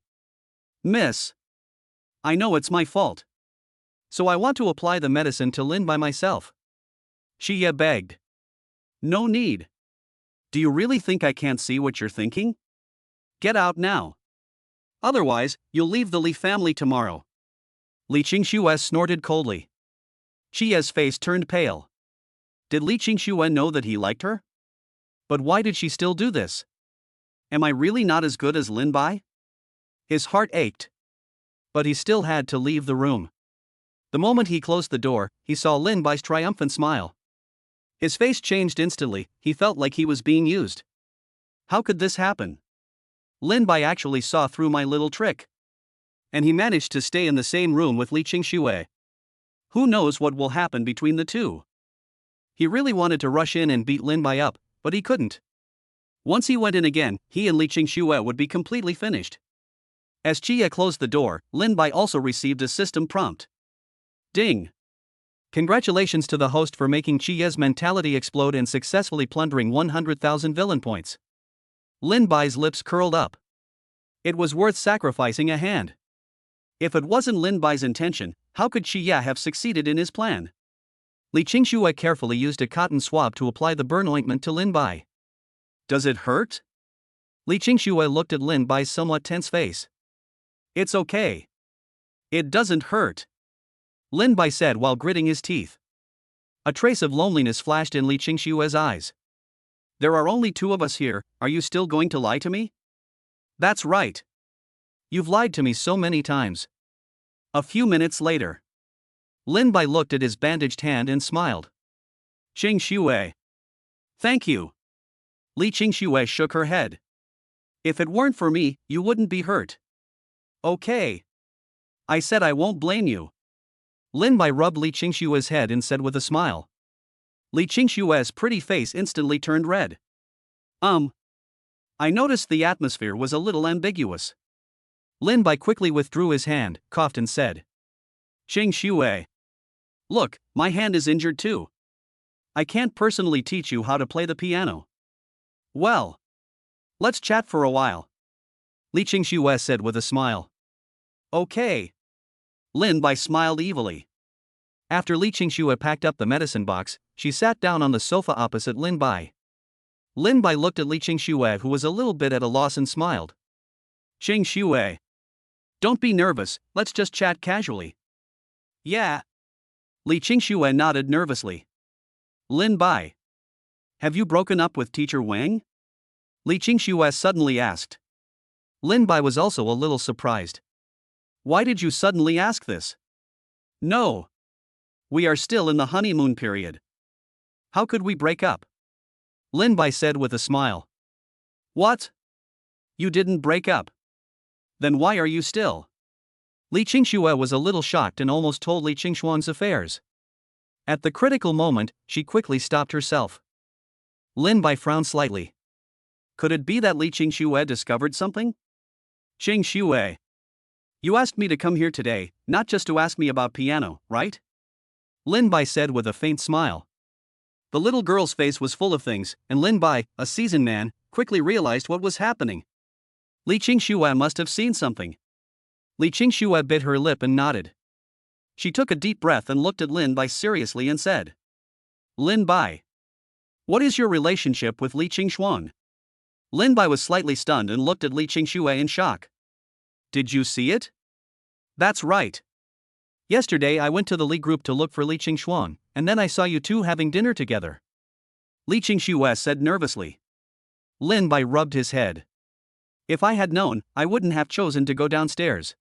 Miss, I know it's my fault. So I want to apply the medicine to Lin Bai myself, Qie begged. No need. Do you really think I can't see what you're thinking? Get out now. Otherwise, you'll leave the Li family tomorrow. Li Qingxue snorted coldly. Qie's face turned pale. Did Li Qingxue know that he liked her? But why did she still do this? Am I really not as good as Lin Bai? His heart ached. But he still had to leave the room. The moment he closed the door, he saw Lin Bai's triumphant smile. His face changed instantly, he felt like he was being used. How could this happen? Lin Bai actually saw through my little trick. And he managed to stay in the same room with Li Qingxue. Who knows what will happen between the two? He really wanted to rush in and beat Lin Bai up, but he couldn't. Once he went in again, he and Li Qingxue would be completely finished. As Qie closed the door, Lin Bai also received a system prompt. Ding! Congratulations to the host for making Qie's mentality explode and successfully plundering 100,000 villain points. Lin Bai's lips curled up. It was worth sacrificing a hand. If it wasn't Lin Bai's intention, how could Qie have succeeded in his plan? Li Qingxue carefully used a cotton swab to apply the burn ointment to Lin Bai. Does it hurt? Li Qingxue looked at Lin Bai's somewhat tense face. It's okay. It doesn't hurt. Lin Bai said while gritting his teeth. A trace of loneliness flashed in Li Qingshue's eyes. There are only two of us here, are you still going to lie to me? That's right. You've lied to me so many times. A few minutes later. Lin Bai looked at his bandaged hand and smiled. Qingxue. Thank you. Li Qingxue shook her head. If it weren't for me, you wouldn't be hurt. Okay. I said I won't blame you. Lin Bai rubbed Li Qingshue's head and said with a smile. Li Qingshue's pretty face instantly turned red. I noticed the atmosphere was a little ambiguous. Lin Bai quickly withdrew his hand, coughed and said. Qingxue. Look, my hand is injured too. I can't personally teach you how to play the piano. Well. Let's chat for a while. Li Qingshuo said with a smile. Okay. Lin Bai smiled evilly. After Li Qingshuo packed up the medicine box, she sat down on the sofa opposite Lin Bai. Lin Bai looked at Li Qingshuo, who was a little bit at a loss, and smiled. Qingshuo. Don't be nervous, let's just chat casually. Yeah. Li Qingshuo nodded nervously. Lin Bai. Have you broken up with Teacher Wang? Li Qingshuo suddenly asked. Lin Bai was also a little surprised. Why did you suddenly ask this? No. We are still in the honeymoon period. How could we break up? Lin Bai said with a smile. What? You didn't break up? Then why are you still? Li Qingshuo was a little shocked and almost told Li Qingshuang's affairs. At the critical moment, she quickly stopped herself. Lin Bai frowned slightly. Could it be that Li Qingshuo discovered something? Qingshuo. You asked me to come here today, not just to ask me about piano, right? Lin Bai said with a faint smile. The little girl's face was full of things, and Lin Bai, a seasoned man, quickly realized what was happening. Li Qingshuo must have seen something. Li Qingshuo bit her lip and nodded. She took a deep breath and looked at Lin Bai seriously and said. Lin Bai. What is your relationship with Li Qingshuang? Lin Bai was slightly stunned and looked at Li Qingshuo in shock. Did you see it? That's right. Yesterday I went to the Li group to look for Li Qingshuang, and then I saw you two having dinner together. Li Qingshuo said nervously. Lin Bai rubbed his head. If I had known, I wouldn't have chosen to go downstairs.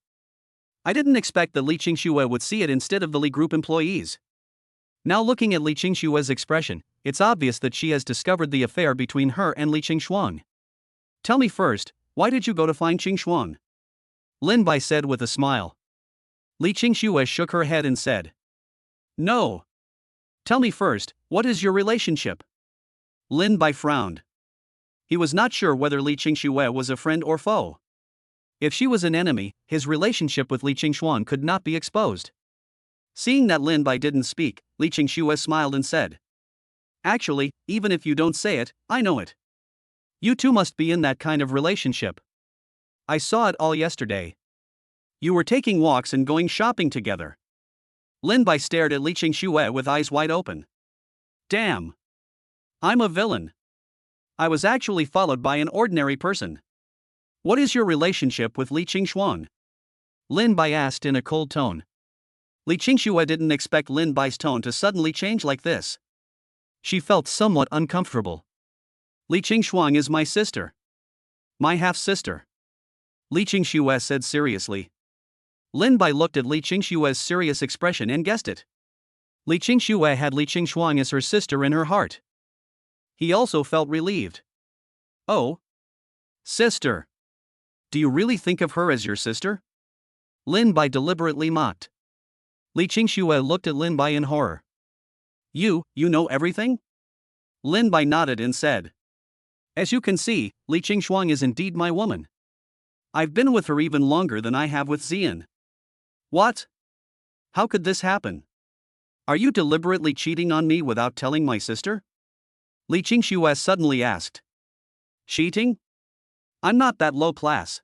I didn't expect that Li Qingshuo would see it instead of the Li group employees. Now looking at Li Qingshuo's expression, it's obvious that she has discovered the affair between her and Li Qingshuang. Tell me first, why did you go to find Qingshuang? Lin Bai said with a smile. Li Qingshuo shook her head and said. No. Tell me first, what is your relationship? Lin Bai frowned. He was not sure whether Li Qingshuo was a friend or foe. If she was an enemy, his relationship with Li Qingshuang could not be exposed. Seeing that Lin Bai didn't speak, Li Qingshuo smiled and said. Actually, even if you don't say it, I know it. You two must be in that kind of relationship. I saw it all yesterday. You were taking walks and going shopping together. Lin Bai stared at Li Qingshuo with eyes wide open. Damn. I'm a villain. I was actually followed by an ordinary person. What is your relationship with Li Qingshuang? Lin Bai asked in a cold tone. Li Qingshuo didn't expect Lin Bai's tone to suddenly change like this. She felt somewhat uncomfortable. Li Qingshuang is my sister. My half-sister. Li Qingshuo said seriously. Lin Bai looked at Li Qingshuo's serious expression and guessed it. Li Qingshuo had Li Qingshuang as her sister in her heart. He also felt relieved. Oh? Sister. Do you really think of her as your sister? Lin Bai deliberately mocked. Li Qingshuo looked at Lin Bai in horror. You know everything? Lin Bai nodded and said. As you can see, Li Qingshuang is indeed my woman. I've been with her even longer than I have with Xian. What? How could this happen? Are you deliberately cheating on me without telling my sister? Li Qingshuo suddenly asked. Cheating? I'm not that low class.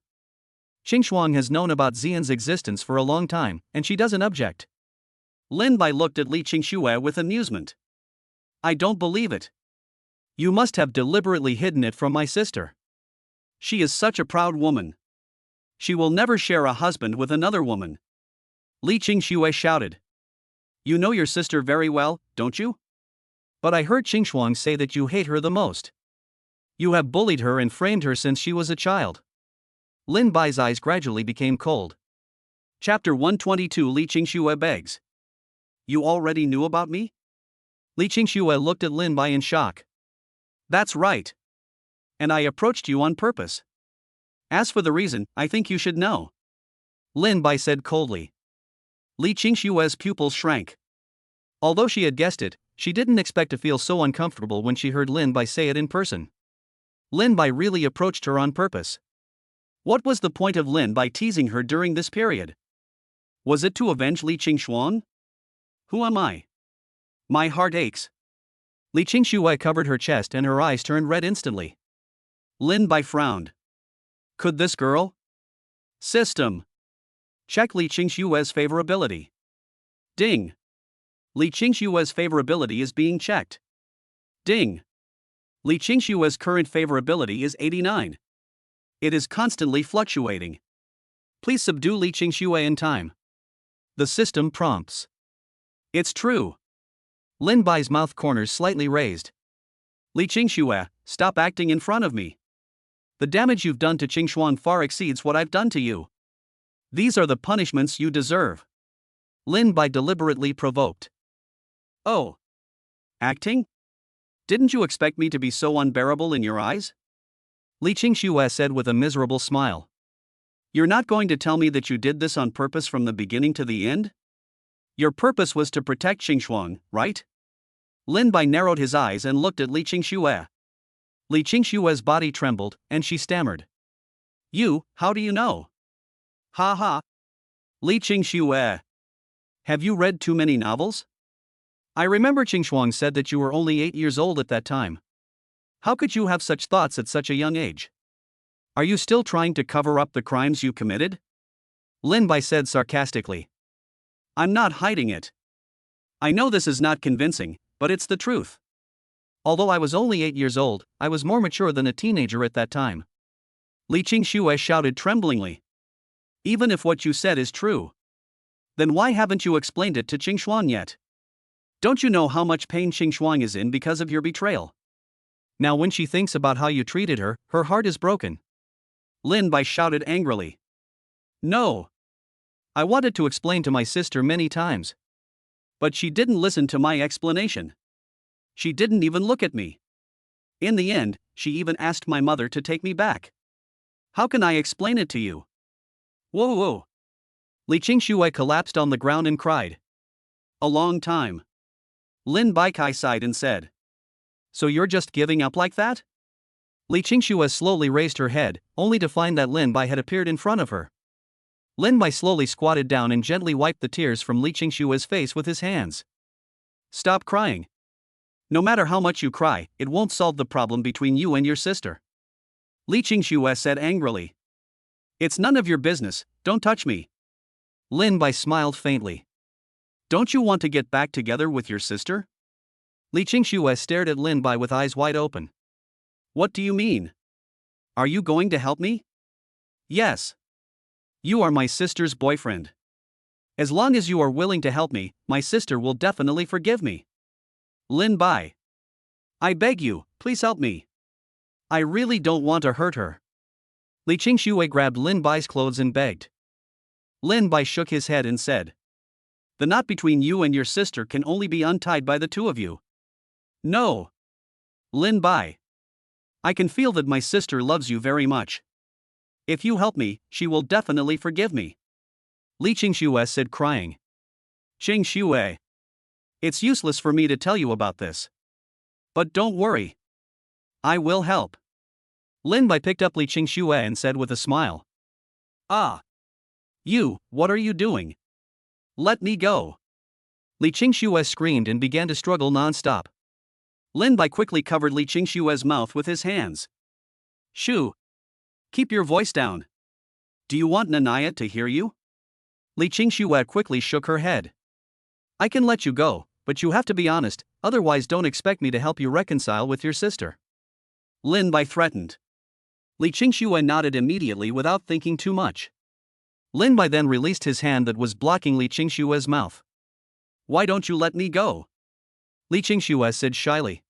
Qingshuang has known about Xian's existence for a long time, and she doesn't object. Lin Bai looked at Li Qingshuo with amusement. I don't believe it. You must have deliberately hidden it from my sister. She is such a proud woman. She will never share a husband with another woman. Li Qingshuo shouted. You know your sister very well, don't you? But I heard Qingshuang say that you hate her the most. You have bullied her and framed her since she was a child. Lin Bai's eyes gradually became cold. Chapter 122 Li Qingxue begs. You already knew about me? Li Qingxue looked at Lin Bai in shock. That's right. And I approached you on purpose. As for the reason, I think you should know. Lin Bai said coldly. Li Qingxue's pupils shrank. Although she had guessed it, she didn't expect to feel so uncomfortable when she heard Lin Bai say it in person. Lin Bai really approached her on purpose. What was the point of Lin Bai teasing her during this period? Was it to avenge Li Qingxuan? Who am I? My heart aches. Li Qingxue covered her chest and her eyes turned red instantly. Lin Bai frowned. Could this girl? System. Check Li Qingxue's favorability. Ding. Li Qingxue's favorability is being checked. Ding. Li Qingxue's current favorability is 89. It is constantly fluctuating. Please subdue Li Qingxue in time. The system prompts. It's true. Lin Bai's mouth corners slightly raised. Li Qingxue, stop acting in front of me. The damage you've done to Qingshuan far exceeds what I've done to you. These are the punishments you deserve. Lin Bai deliberately provoked. Oh. Acting? Didn't you expect me to be so unbearable in your eyes? Li Qingxue said with a miserable smile. You're not going to tell me that you did this on purpose from the beginning to the end? Your purpose was to protect Qingshuang, right? Lin Bai narrowed his eyes and looked at Li Qingxue. Li Qingxue's body trembled, and she stammered. How do you know? Ha ha. Li Qingxue. Have you read too many novels? I remember Qingshuang said that you were only 8 years old at that time. How could you have such thoughts at such a young age? Are you still trying to cover up the crimes you committed? Lin Bai said sarcastically. I'm not hiding it. I know this is not convincing, but it's the truth. Although I was only 8 years old, I was more mature than a teenager at that time. Li Qingxue shouted tremblingly. Even if what you said is true, then why haven't you explained it to Qingshuan yet? Don't you know how much pain Qingshuang is in because of your betrayal? Now when she thinks about how you treated her, her heart is broken. Lin Bai shouted angrily. No. I wanted to explain to my sister many times. But she didn't listen to my explanation. She didn't even look at me. In the end, she even asked my mother to take me back. How can I explain it to you? Whoa. Li Qingxue collapsed on the ground and cried. A long time. Lin Bai sighed and said. So you're just giving up like that? Li Qingxue slowly raised her head, only to find that Lin Bai had appeared in front of her. Lin Bai slowly squatted down and gently wiped the tears from Li Qingxue's face with his hands. Stop crying. No matter how much you cry, it won't solve the problem between you and your sister. Li Qingxue said angrily. It's none of your business, don't touch me. Lin Bai smiled faintly. Don't you want to get back together with your sister? Li Qingxue stared at Lin Bai with eyes wide open. What do you mean? Are you going to help me? Yes. You are my sister's boyfriend. As long as you are willing to help me, my sister will definitely forgive me. Lin Bai. I beg you, please help me. I really don't want to hurt her. Li Qingxue grabbed Lin Bai's clothes and begged. Lin Bai shook his head and said. The knot between you and your sister can only be untied by the two of you. No. Lin Bai. I can feel that my sister loves you very much. If you help me, she will definitely forgive me. Li Qingxue said crying. Qingxue. It's useless for me to tell you about this. But don't worry. I will help. Lin Bai picked up Li Qingxue and said with a smile. Ah. What are you doing? Let me go. Li Qingxue screamed and began to struggle non-stop. Lin Bai quickly covered Li Qingxue's mouth with his hands. Shoo. Keep your voice down. Do you want Nanaya to hear you? Li Qingxue quickly shook her head. I can let you go, but you have to be honest, otherwise don't expect me to help you reconcile with your sister. Lin Bai threatened. Li Qingxue nodded immediately without thinking too much. Lin Bai then released his hand that was blocking Li Qingxue's mouth. Why don't you let me go? Li Qingxue said shyly.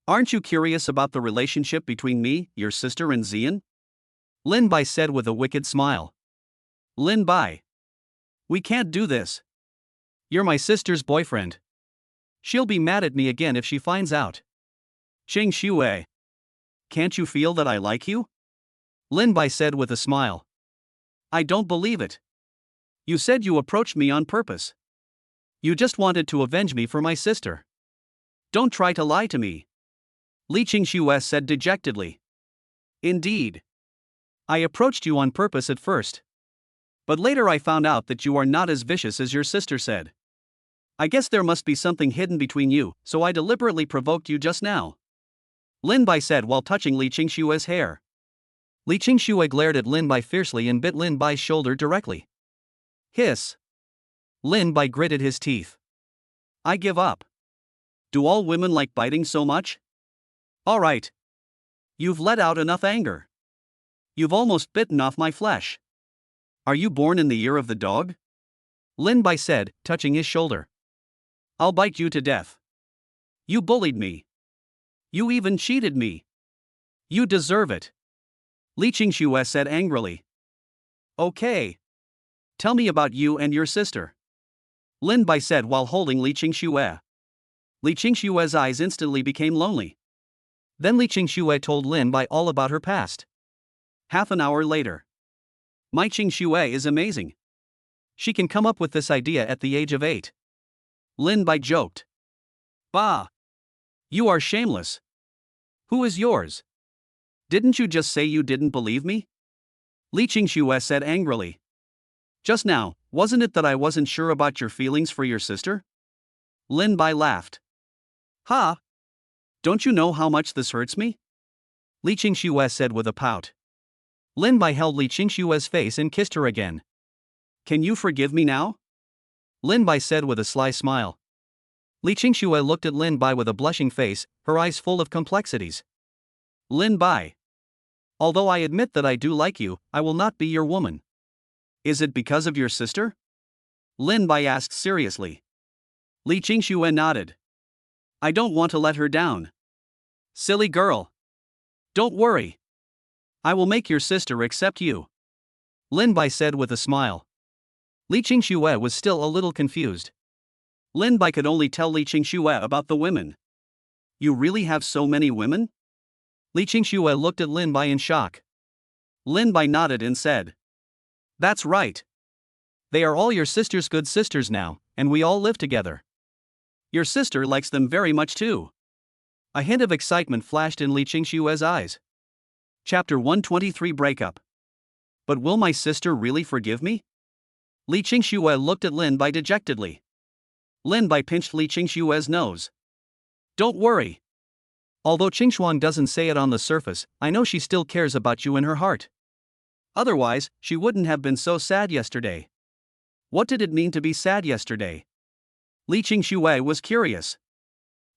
Aren't you curious about the relationship between me, your sister, and Xian? Lin Bai said with a wicked smile. Lin Bai. We can't do this. You're my sister's boyfriend. She'll be mad at me again if she finds out. Qingxue. Can't you feel that I like you? Lin Bai said with a smile. I don't believe it. You said you approached me on purpose. You just wanted to avenge me for my sister. Don't try to lie to me. Li Qingxue said dejectedly. Indeed. I approached you on purpose at first. But later I found out that you are not as vicious as your sister said. I guess there must be something hidden between you, so I deliberately provoked you just now. Lin Bai said while touching Li Qingxue's hair. Li Qingxue glared at Lin Bai fiercely and bit Lin Bai's shoulder directly. Hiss. Lin Bai gritted his teeth. I give up. Do all women like biting so much? Alright. You've let out enough anger. You've almost bitten off my flesh. Are you born in the year of the dog? Lin Bai said, touching his shoulder. I'll bite you to death. You bullied me. You even cheated me. You deserve it. Li Qingxue said angrily. Okay. Tell me about you and your sister. Lin Bai said while holding Li Qingxue. Li Qingxue's eyes instantly became lonely. Then Li Qingxue told Lin Bai all about her past. Half an hour later. My Qingxue is amazing. She can come up with this idea at the age of 8. Lin Bai joked. Bah! You are shameless. Who is yours? Didn't you just say you didn't believe me? Li Qingxue said angrily. Just now, wasn't it that I wasn't sure about your feelings for your sister? Lin Bai laughed. Ha! Don't you know how much this hurts me? Li Qingxue said with a pout. Lin Bai held Li Qingxue's face and kissed her again. Can you forgive me now? Lin Bai said with a sly smile. Li Qingxue looked at Lin Bai with a blushing face, her eyes full of complexities. Lin Bai. Although I admit that I do like you, I will not be your woman. Is it because of your sister? Lin Bai asked seriously. Li Qingxue nodded. I don't want to let her down. Silly girl. Don't worry. I will make your sister accept you. Lin Bai said with a smile. Li Qingxue was still a little confused. Lin Bai could only tell Li Qingxue about the women. You really have so many women? Li Qingxue looked at Lin Bai in shock. Lin Bai nodded and said. That's right. They are all your sister's good sisters now, and we all live together. Your sister likes them very much too. A hint of excitement flashed in Li Qingxue's eyes. Chapter 123 Breakup. But will my sister really forgive me? Li Qingxue looked at Lin Bai dejectedly. Lin Bai pinched Li Qingxue's nose. Don't worry. Although Qingxuan doesn't say it on the surface, I know she still cares about you in her heart. Otherwise, she wouldn't have been so sad yesterday. What did it mean to be sad yesterday? Li Qingxue was curious.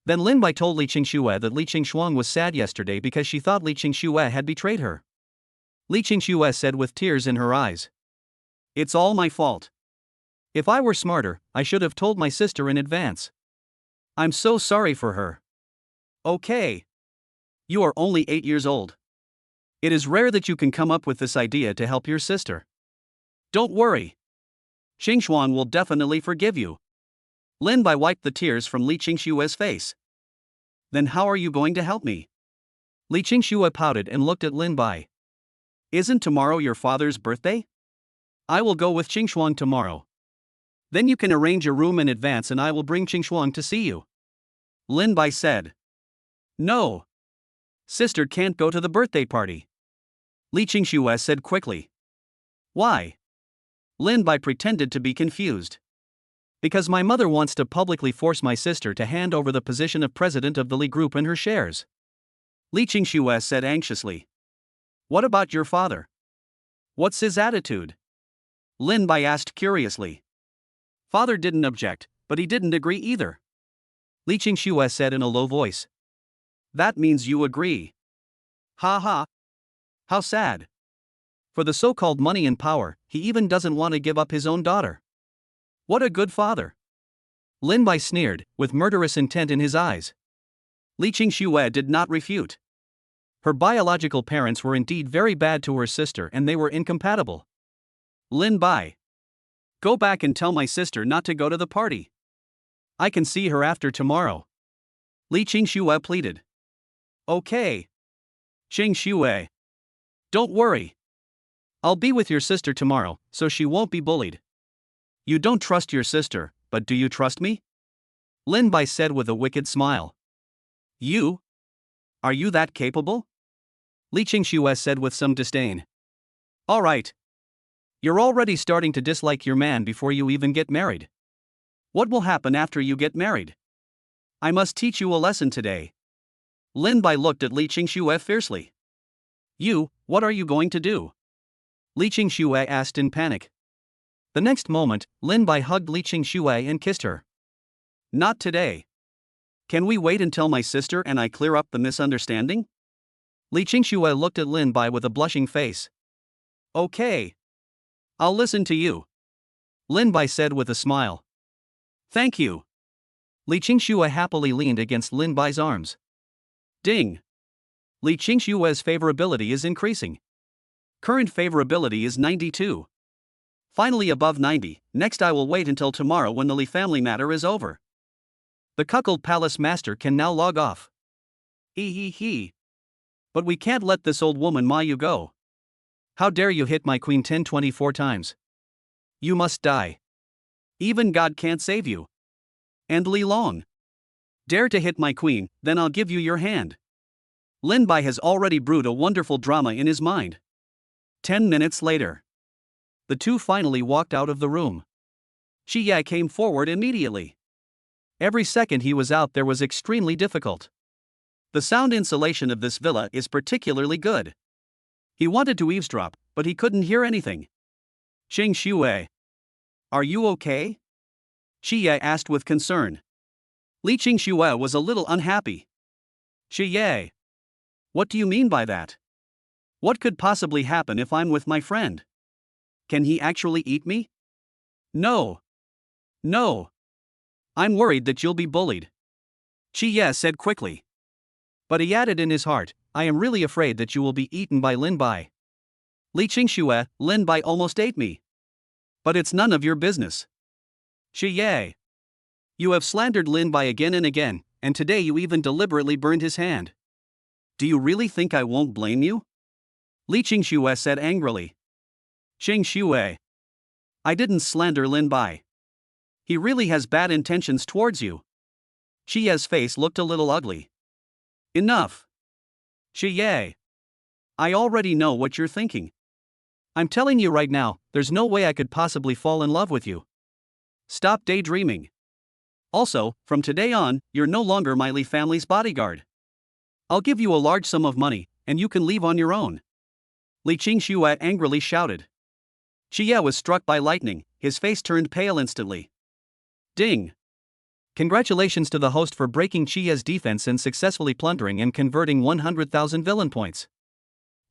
Then Lin Bai told Li Qingxue that Li Qingxuan was sad yesterday because she thought Li Qingxue had betrayed her. Li Qingxue said with tears in her eyes. It's all my fault. If I were smarter, I should have told my sister in advance. I'm so sorry for her. Okay. You are only 8 years old. It is rare that you can come up with this idea to help your sister. Don't worry. Qingxuan will definitely forgive you. Lin Bai wiped the tears from Li Qingxue's face. Then how are you going to help me? Li Qingxue pouted and looked at Lin Bai. Isn't tomorrow your father's birthday? I will go with Qingxuan tomorrow. Then you can arrange a room in advance and I will bring Qingxuan to see you. Lin Bai said. No. Sister can't go to the birthday party. Li Qingxue said quickly. Why? Lin Bai pretended to be confused. Because my mother wants to publicly force my sister to hand over the position of president of the Li Group and her shares. Li Qingxue said anxiously. What about your father? What's his attitude? Lin Bai asked curiously. Father didn't object, but he didn't agree either. Li Qingxue said in a low voice. That means you agree. Ha ha. How sad. For the so-called money and power, he even doesn't want to give up his own daughter. What a good father. Lin Bai sneered, with murderous intent in his eyes. Li Qingxue did not refute. Her biological parents were indeed very bad to her sister and they were incompatible. Lin Bai. Go back and tell my sister not to go to the party. I can see her after tomorrow. Li Qingxue pleaded. Okay. Qingxue. Don't worry. I'll be with your sister tomorrow, so she won't be bullied. You don't trust your sister, but do you trust me? Lin Bai said with a wicked smile. You? Are you that capable? Li Qingxue said with some disdain. All right. You're already starting to dislike your man before you even get married. What will happen after you get married? I must teach you a lesson today. Lin Bai looked at Li Qingxue fiercely. You, what are you going to do? Li Qingxue asked in panic. The next moment, Lin Bai hugged Li Qingxue and kissed her. Not today. Can we wait until my sister and I clear up the misunderstanding? Li Qingxue looked at Lin Bai with a blushing face. Okay. I'll listen to you. Lin Bai said with a smile. Thank you. Li Qingxue happily leaned against Lin Bai's arms. Ding. Li Qingxue's favorability is increasing. Current favorability is 92. Finally above 90, next I will wait until tomorrow when the Li family matter is over. The cuckold palace master can now log off. He. But we can't let this old woman Mayu go. How dare you hit my queen 10-24 times? You must die. Even God can't save you. And Li Long. Dare to hit my queen, then I'll give you your hand. Lin Bai has already brewed a wonderful drama in his mind. 10 minutes later. The two finally walked out of the room. Xi Ye came forward immediately. Every second he was out there was extremely difficult. The sound insulation of this villa is particularly good. He wanted to eavesdrop, but he couldn't hear anything. Qingxue. Are you okay? Xi Ye asked with concern. Li Qingxue was a little unhappy. Xi Ye. What do you mean by that? What could possibly happen if I'm with my friend? Can he actually eat me? No. I'm worried that you'll be bullied. Xi Ye said quickly. But he added in his heart, I am really afraid that you will be eaten by Lin Bai. Li Qingxue, Lin Bai almost ate me. But it's none of your business. Xi Ye. You have slandered Lin Bai again and again, and today you even deliberately burned his hand. Do you really think I won't blame you? Li Qingxue said angrily. Qingxue. I didn't slander Lin Bai. He really has bad intentions towards you. Xi Ye's face looked a little ugly. Enough. Xi Ye. I already know what you're thinking. I'm telling you right now, there's no way I could possibly fall in love with you. Stop daydreaming. Also, from today on, you're no longer my Li family's bodyguard. I'll give you a large sum of money, and you can leave on your own. Li Qingxue angrily shouted. Xi Ye was struck by lightning, his face turned pale instantly. Ding. Congratulations to the host for breaking Xi Ye's defense and successfully plundering and converting 100,000 villain points.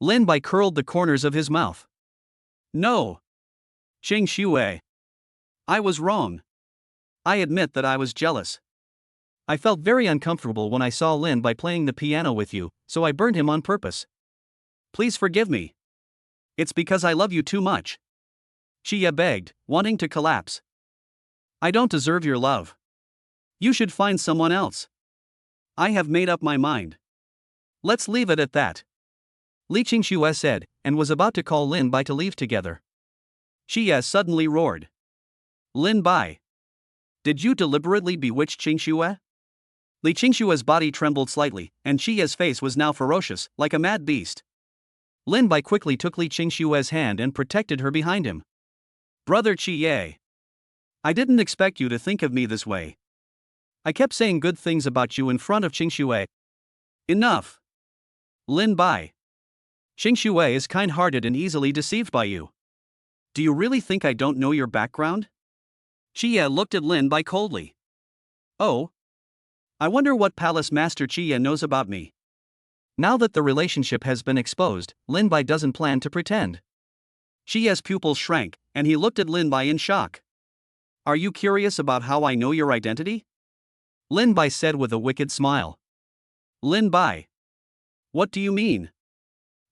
Lin Bai curled the corners of his mouth. No. Qingxue. I was wrong. I admit that I was jealous. I felt very uncomfortable when I saw Lin Bai playing the piano with you, so I burned him on purpose. Please forgive me. It's because I love you too much. Xi Ye begged, wanting to collapse. I don't deserve your love. You should find someone else. I have made up my mind. Let's leave it at that. Li Qingxue said, and was about to call Lin Bai to leave together. Xi Ye suddenly roared. Lin Bai. Did you deliberately bewitch Qingxue? Li Qingxue's body trembled slightly, and Xi Ye's face was now ferocious, like a mad beast. Lin Bai quickly took Li Qingxue's hand and protected her behind him. Brother Xi Ye. I didn't expect you to think of me this way. I kept saying good things about you in front of Qingxue. Enough. Lin Bai. Qingxue is kind-hearted and easily deceived by you. Do you really think I don't know your background? Xi Ye looked at Lin Bai coldly. Oh. I wonder what Palace Master Xi Ye knows about me. Now that the relationship has been exposed, Lin Bai doesn't plan to pretend. Xi Ye's pupils shrank, and he looked at Lin Bai in shock. Are you curious about how I know your identity? Lin Bai said with a wicked smile. Lin Bai. What do you mean?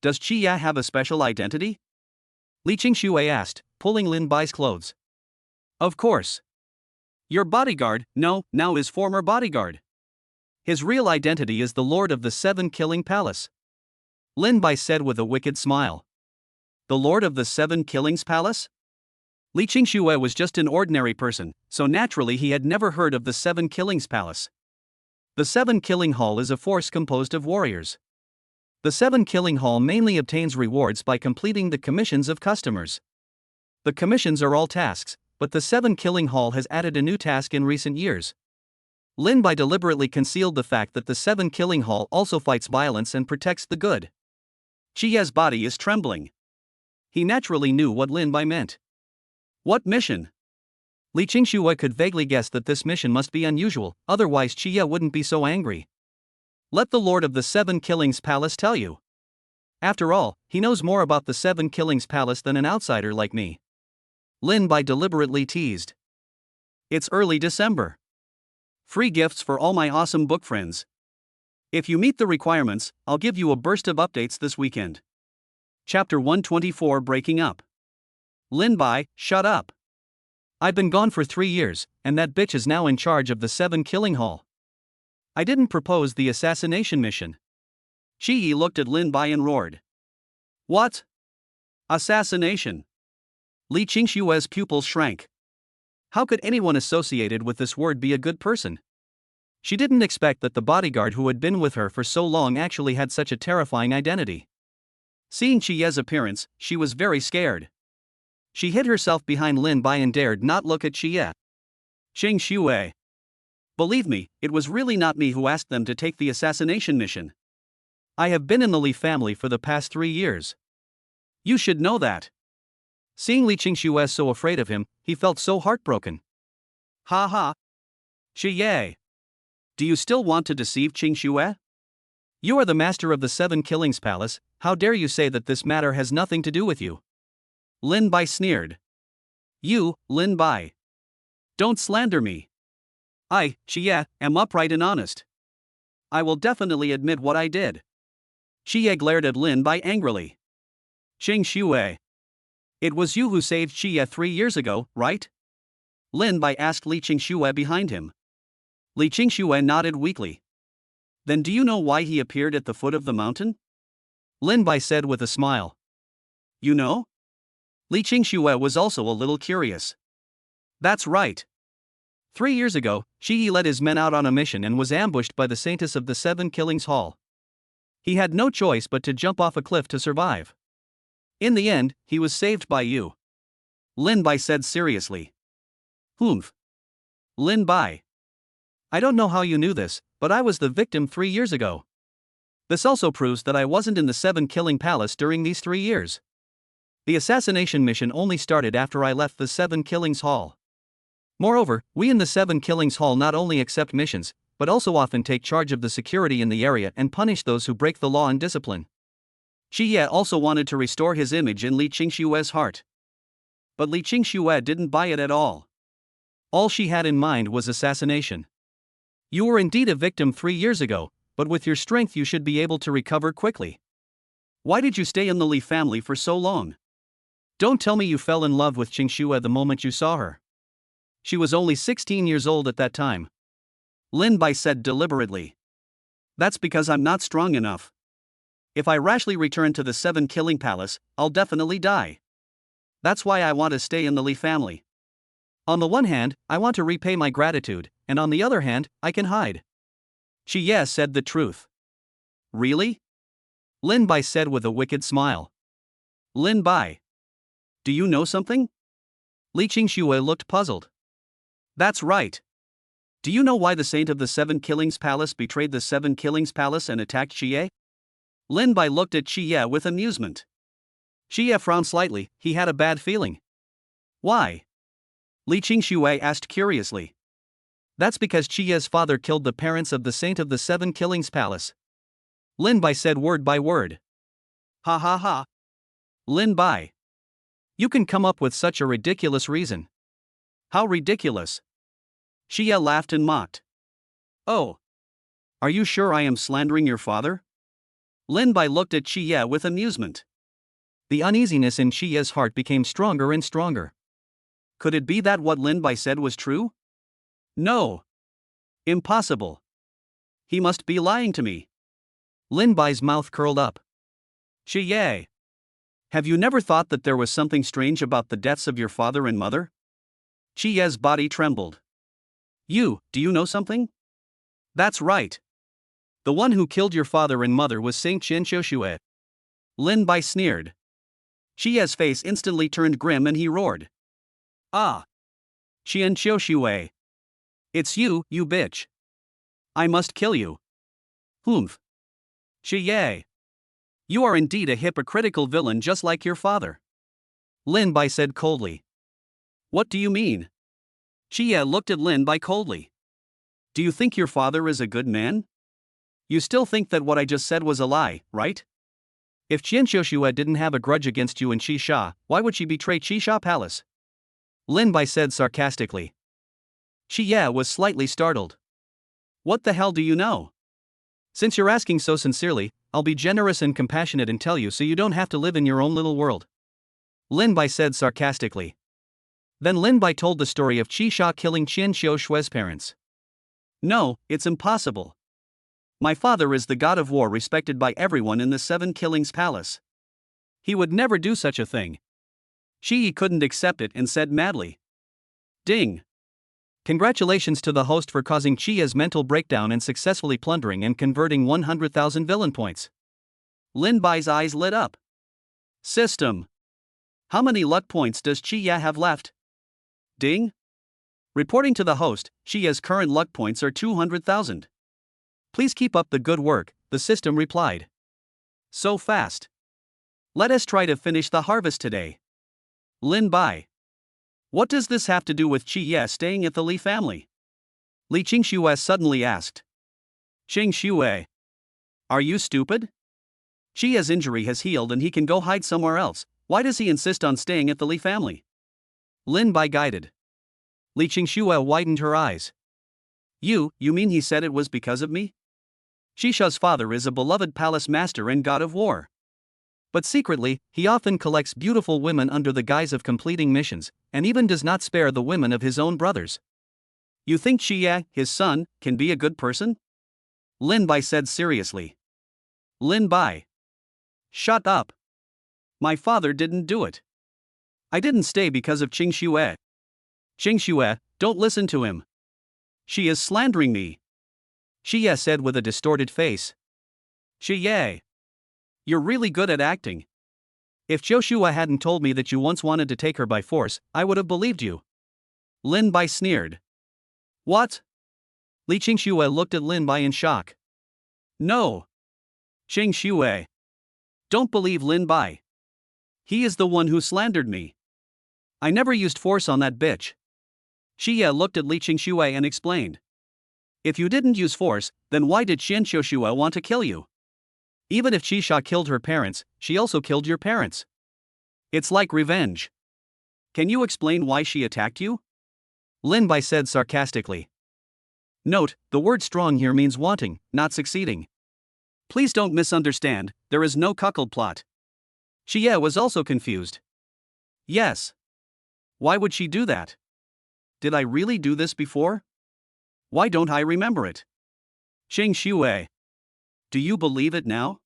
Does Chia have a special identity? Li Qingxue asked, pulling Lin Bai's clothes. Of course. Your bodyguard, no, now his former bodyguard. His real identity is the Lord of the Seven Killing Palace. Lin Bai said with a wicked smile. The Lord of the Seven Killings Palace? Li Qingxue was just an ordinary person, so naturally he had never heard of the Seven Killings Palace. The Seven Killing Hall is a force composed of warriors. The Seven Killing Hall mainly obtains rewards by completing the commissions of customers. The commissions are all tasks, but the Seven Killing Hall has added a new task in recent years. Lin Bai deliberately concealed the fact that the Seven Killing Hall also fights violence and protects the good. Chia's body is trembling. He naturally knew what Lin Bai meant. What mission? Li Qingxue could vaguely guess that this mission must be unusual, otherwise Chia wouldn't be so angry. Let the Lord of the Seven Killings Palace tell you. After all, he knows more about the Seven Killings Palace than an outsider like me. Lin Bai deliberately teased. It's early December. Free gifts for all my awesome book friends. If you meet the requirements, I'll give you a burst of updates this weekend. Chapter 124 Breaking Up. Lin Bai, shut up. I've been gone for 3 years, and that bitch is now in charge of the Seven Killing Hall. I didn't propose the assassination mission. Shi Yi looked at Lin Bai and roared. What? Assassination? Li Qingxue's pupils shrank. How could anyone associated with this word be a good person? She didn't expect that the bodyguard who had been with her for so long actually had such a terrifying identity. Seeing Chia's appearance, she was very scared. She hid herself behind Lin Bai and dared not look at Chia. Qingxue. Believe me, it was really not me who asked them to take the assassination mission. I have been in the Li family for the past 3 years. You should know that. Seeing Li Qingxue so afraid of him, he felt so heartbroken. Ha ha. Xie. Do you still want to deceive Qingxue? You are the master of the Seven Killings Palace, how dare you say that this matter has nothing to do with you? Lin Bai sneered. You, Lin Bai. Don't slander me. I, Xie, am upright and honest. I will definitely admit what I did. Xie glared at Lin Bai angrily. Qingxue. It was you who saved Xie 3 years ago, right? Lin Bai asked Li Qingxue behind him. Li Qingxue nodded weakly. Then do you know why he appeared at the foot of the mountain? Lin Bai said with a smile. You know? Li Qingxue was also a little curious. That's right. 3 years ago, Shi Yi led his men out on a mission and was ambushed by the Saintess of the Seven Killings Hall. He had no choice but to jump off a cliff to survive. In the end, he was saved by you. Lin Bai said seriously. Humph. Lin Bai. I don't know how you knew this, but I was the victim 3 years ago. This also proves that I wasn't in the Seven Killing Palace during these 3 years. The assassination mission only started after I left the Seven Killings Hall. Moreover, we in the Seven Killings Hall not only accept missions, but also often take charge of the security in the area and punish those who break the law and discipline. Xie also wanted to restore his image in Li Qingxue's heart. But Li Qingxue didn't buy it at all. All she had in mind was assassination. You were indeed a victim 3 years ago, but with your strength you should be able to recover quickly. Why did you stay in the Li family for so long? Don't tell me you fell in love with Qingxue the moment you saw her. She was only 16 years old at that time. Lin Bai said deliberately. That's because I'm not strong enough. If I rashly return to the Seven Killing Palace, I'll definitely die. That's why I want to stay in the Li family. On the one hand, I want to repay my gratitude, and on the other hand, I can hide. Xie said the truth. Really? Lin Bai said with a wicked smile. Lin Bai. Do you know something? Li Qingxue looked puzzled. That's right. Do you know why the Saint of the Seven Killings Palace betrayed the Seven Killings Palace and attacked Xie? Lin Bai looked at Xie with amusement. Xie frowned slightly, he had a bad feeling. Why? Li Qingxue asked curiously. That's because Xie's father killed the parents of the Saint of the Seven Killings Palace. Lin Bai said word by word. Ha ha ha. Lin Bai. You can come up with such a ridiculous reason. How ridiculous. Xie laughed and mocked. Oh. Are you sure I am slandering your father? Lin Bai looked at Xie with amusement. The uneasiness in Xie's heart became stronger and stronger. Could it be that what Lin Bai said was true? No. Impossible. He must be lying to me. Lin Bai's mouth curled up. Xie. Have you never thought that there was something strange about the deaths of your father and mother? Xie's body trembled. Do you know something? That's right. The one who killed your father and mother was Saint Qian Xiuxue. Lin Bai sneered. Xie's face instantly turned grim and he roared. Ah! Qian Xiuxue. It's you bitch. I must kill you. Humph. Xie. You are indeed a hypocritical villain just like your father. Lin Bai said coldly. What do you mean? Xie looked at Lin Bai coldly. Do you think your father is a good man? You still think that what I just said was a lie, right? If Qian Xiuxue didn't have a grudge against you and Qisha, why would she betray Qisha Palace? Lin Bai said sarcastically. Xie was slightly startled. What the hell do you know? Since you're asking so sincerely, I'll be generous and compassionate and tell you so you don't have to live in your own little world. Lin Bai said sarcastically. Then Lin Bai told the story of Qisha killing Qian Xiushue's parents. No, it's impossible. My father is the god of war respected by everyone in the Seven Killings Palace. He would never do such a thing. Xie couldn't accept it and said madly. Ding! Congratulations to the host for causing Qia's mental breakdown and successfully plundering and converting 100,000 villain points. Lin Bai's eyes lit up. System. How many luck points does Qia have left? Ding! Reporting to the host, Qia's current luck points are 200,000. Please keep up the good work, the system replied. So fast. Let us try to finish the harvest today. Lin Bai. What does this have to do with Qie staying at the Li family? Li Qingxue suddenly asked. Qingxue. Are you stupid? Qie's injury has healed and he can go hide somewhere else. Why does he insist on staying at the Li family? Lin Bai guided. Li Qingxue widened her eyes. You mean he said it was because of me? Qisha's father is a beloved palace master and god of war. But secretly, he often collects beautiful women under the guise of completing missions, and even does not spare the women of his own brothers. You think Xie, his son, can be a good person? Lin Bai said seriously. Lin Bai. Shut up. My father didn't do it. I didn't stay because of Qingxue. Qingxue, don't listen to him. She is slandering me. Xie said with a distorted face. Xie. You're really good at acting. If Joshua hadn't told me that you once wanted to take her by force, I would have believed you. Lin Bai sneered. What? Li Qingxue looked at Lin Bai in shock. No. Qingxue. Don't believe Lin Bai. He is the one who slandered me. I never used force on that bitch. Xie looked at Li Qingxue and explained. If you didn't use force, then why did Qian Xiuxue want to kill you? Even if Qisha killed her parents, she also killed your parents. It's like revenge. Can you explain why she attacked you? Lin Bai said sarcastically. Note, the word strong here means wanting, not succeeding. Please don't misunderstand, there is no cuckold plot. Xie was also confused. Yes. Why would she do that? Did I really do this before? Why don't I remember it? Qingxue. Do you believe it now?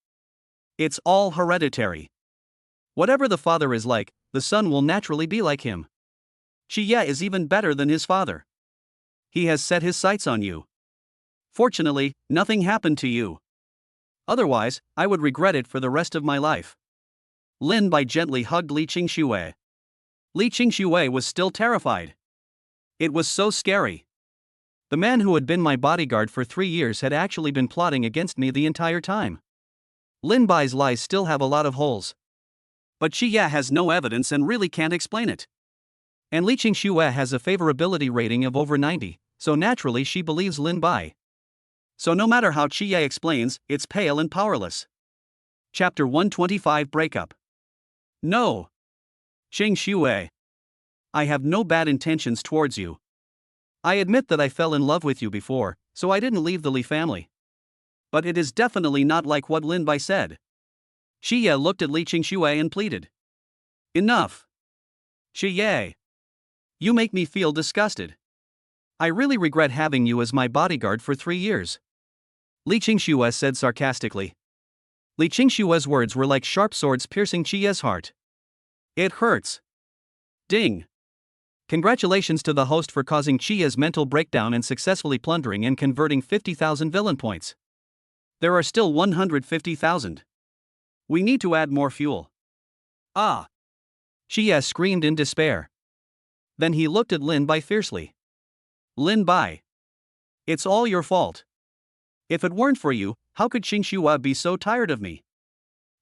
It's all hereditary. Whatever the father is like, the son will naturally be like him. Xie is even better than his father. He has set his sights on you. Fortunately, nothing happened to you. Otherwise, I would regret it for the rest of my life. Lin Bai gently hugged Li Qingxue. Li Qingxue was still terrified. It was so scary. The man who had been my bodyguard for 3 years had actually been plotting against me the entire time. Lin Bai's lies still have a lot of holes. But Xie has no evidence and really can't explain it. And Li Qingxue has a favorability rating of over 90, so naturally she believes Lin Bai. So no matter how Xie explains, it's pale and powerless. Chapter 125 Breakup. No. Qingxue. I have no bad intentions towards you. I admit that I fell in love with you before, so I didn't leave the Li family. But it is definitely not like what Lin Bai said. Xie looked at Li Qingxue and pleaded. Enough. Xie. You make me feel disgusted. I really regret having you as my bodyguard for 3 years. Li Qingxue said sarcastically. Li Qingxue's words were like sharp swords piercing Xie's heart. It hurts. Ding. Congratulations to the host for causing Xie's mental breakdown and successfully plundering and converting 50,000 villain points. There are still 150,000. We need to add more fuel. Ah! Xie screamed in despair. Then he looked at Lin Bai fiercely. Lin Bai. It's all your fault. If it weren't for you, how could Qingxue be so tired of me?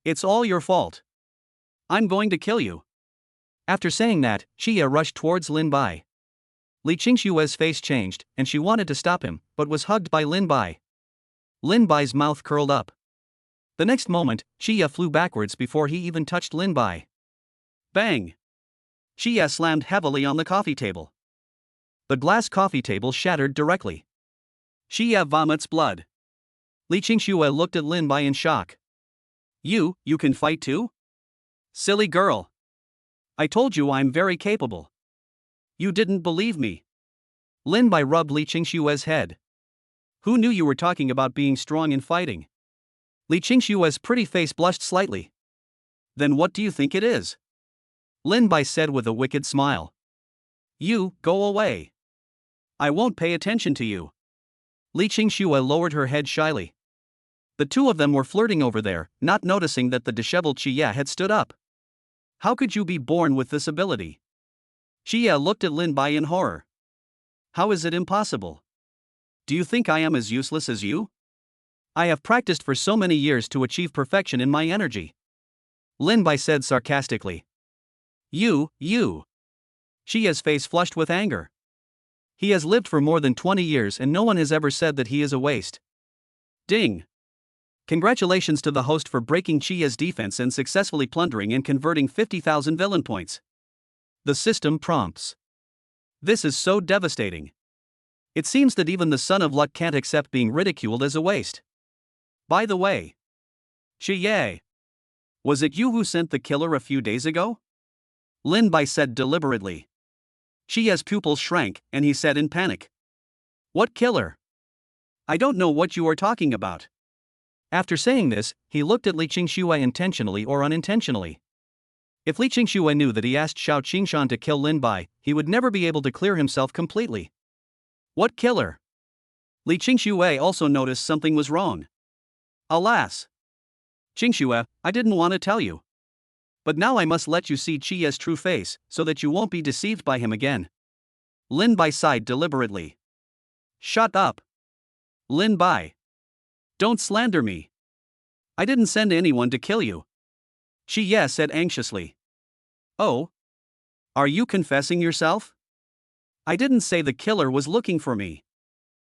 It's all your fault. I'm going to kill you. After saying that, Xie rushed towards Lin Bai. Li Qingxue's face changed, and she wanted to stop him, but was hugged by Lin Bai. Lin Bai's mouth curled up. The next moment, Xie flew backwards before he even touched Lin Bai. Bang! Xie slammed heavily on the coffee table. The glass coffee table shattered directly. Xie vomits blood. Li Qingxue looked at Lin Bai in shock. You can fight too? Silly girl. I told you I'm very capable. You didn't believe me. Lin Bai rubbed Li Qingxue's head. Who knew you were talking about being strong in fighting? Li Qingxue's pretty face blushed slightly. Then what do you think it is? Lin Bai said with a wicked smile. You, go away. I won't pay attention to you. Li Qingxue lowered her head shyly. The two of them were flirting over there, not noticing that the disheveled Xie had stood up. How could you be born with this ability? Xie looked at Lin Bai in horror. How is it impossible? Do you think I am as useless as you? I have practiced for so many years to achieve perfection in my energy. Lin Bai said sarcastically. You. Xie's face flushed with anger. He has lived for more than 20 years and no one has ever said that he is a waste. Ding. Congratulations to the host for breaking Xie's defense and successfully plundering and converting 50,000 villain points. The system prompts. This is so devastating. It seems that even the son of luck can't accept being ridiculed as a waste. By the way, Xie, was it you who sent the killer a few days ago? Lin Bai said deliberately. Xie's pupils shrank, and he said in panic. What killer? I don't know what you are talking about. After saying this, he looked at Li Qingxue intentionally or unintentionally. If Li Qingxue knew that he asked Xiao Qingshan to kill Lin Bai, he would never be able to clear himself completely. What killer? Li Qingxue also noticed something was wrong. Alas! Qingxue, I didn't want to tell you. But now I must let you see Xie's true face, so that you won't be deceived by him again. Lin Bai sighed deliberately. Shut up. Lin Bai. Don't slander me. I didn't send anyone to kill you. Xie said anxiously. Oh? Are you confessing yourself? I didn't say the killer was looking for me.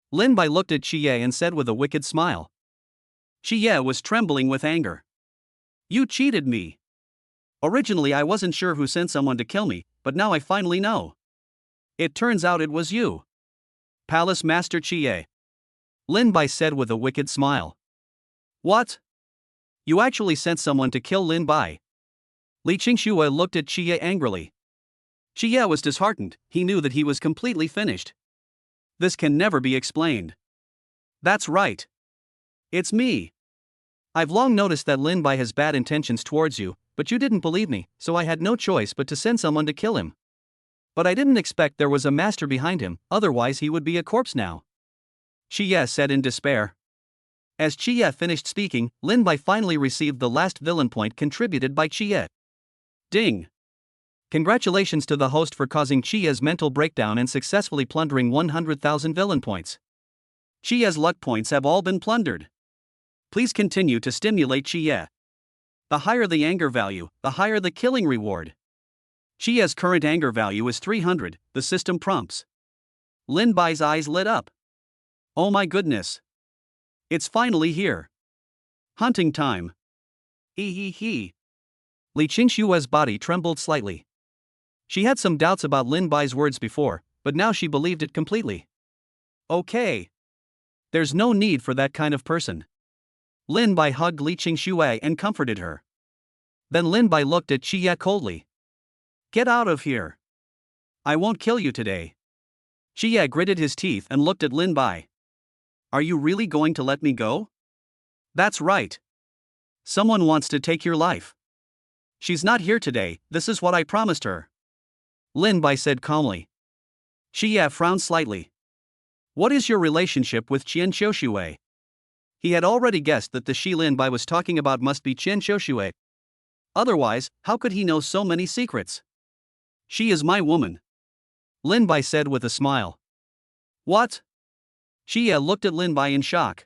Lin Bai looked at Xie and said with a wicked smile. Xie was trembling with anger. You cheated me. Originally I wasn't sure who sent someone to kill me, but now I finally know. It turns out it was you. Palace Master Xie. Lin Bai said with a wicked smile. What? You actually sent someone to kill Lin Bai? Li Qingxue looked at Xie angrily. Xie was disheartened, he knew that he was completely finished. This can never be explained. That's right. It's me. I've long noticed that Lin Bai has bad intentions towards you, but you didn't believe me, so I had no choice but to send someone to kill him. But I didn't expect there was a master behind him, otherwise he would be a corpse now. Xie said in despair. As Xie finished speaking, Lin Bai finally received the last villain point contributed by Xie. Ding! Congratulations to the host for causing Xie's mental breakdown and successfully plundering 100,000 villain points. Xie's luck points have all been plundered. Please continue to stimulate Xie. The higher the anger value, the higher the killing reward. Xie's current anger value is 300, the system prompts. Lin Bai's eyes lit up. Oh my goodness. It's finally here. Hunting time. He. Li Qingxue's body trembled slightly. She had some doubts about Lin Bai's words before, but now she believed it completely. Okay. There's no need for that kind of person. Lin Bai hugged Li Qingxue and comforted her. Then Lin Bai looked at Qi Ye coldly. Get out of here. I won't kill you today. Qi Ye gritted his teeth and looked at Lin Bai. Are you really going to let me go? That's right. Someone wants to take your life. She's not here today, this is what I promised her. Lin Bai said calmly. Qi Ye frowned slightly. What is your relationship with Qian Qiuxue? He had already guessed that the Shi Lin Bai was talking about must be Qian Qiuxue. Otherwise, how could he know so many secrets? She is my woman. Lin Bai said with a smile. What? Qi Ye looked at Lin Bai in shock.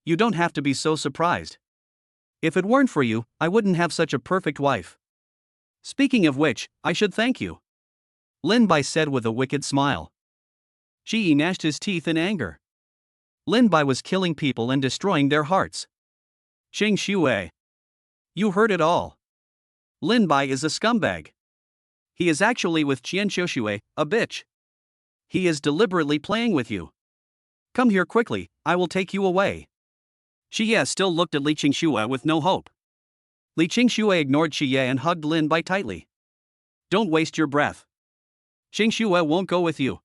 You don't have to be so surprised. If it weren't for you, I wouldn't have such a perfect wife. Speaking of which, I should thank you. Lin Bai said with a wicked smile. Qi Yi gnashed his teeth in anger. Lin Bai was killing people and destroying their hearts. Qing Xue. You heard it all. Lin Bai is a scumbag. He is actually with Qian Qiuxue, a bitch. He is deliberately playing with you. Come here quickly, I will take you away. Qi Ye still looked at Li Qingxue with no hope. Li Qingxue ignored Qi Ye and hugged Lin Bai tightly. Don't waste your breath. Qingxue won't go with you.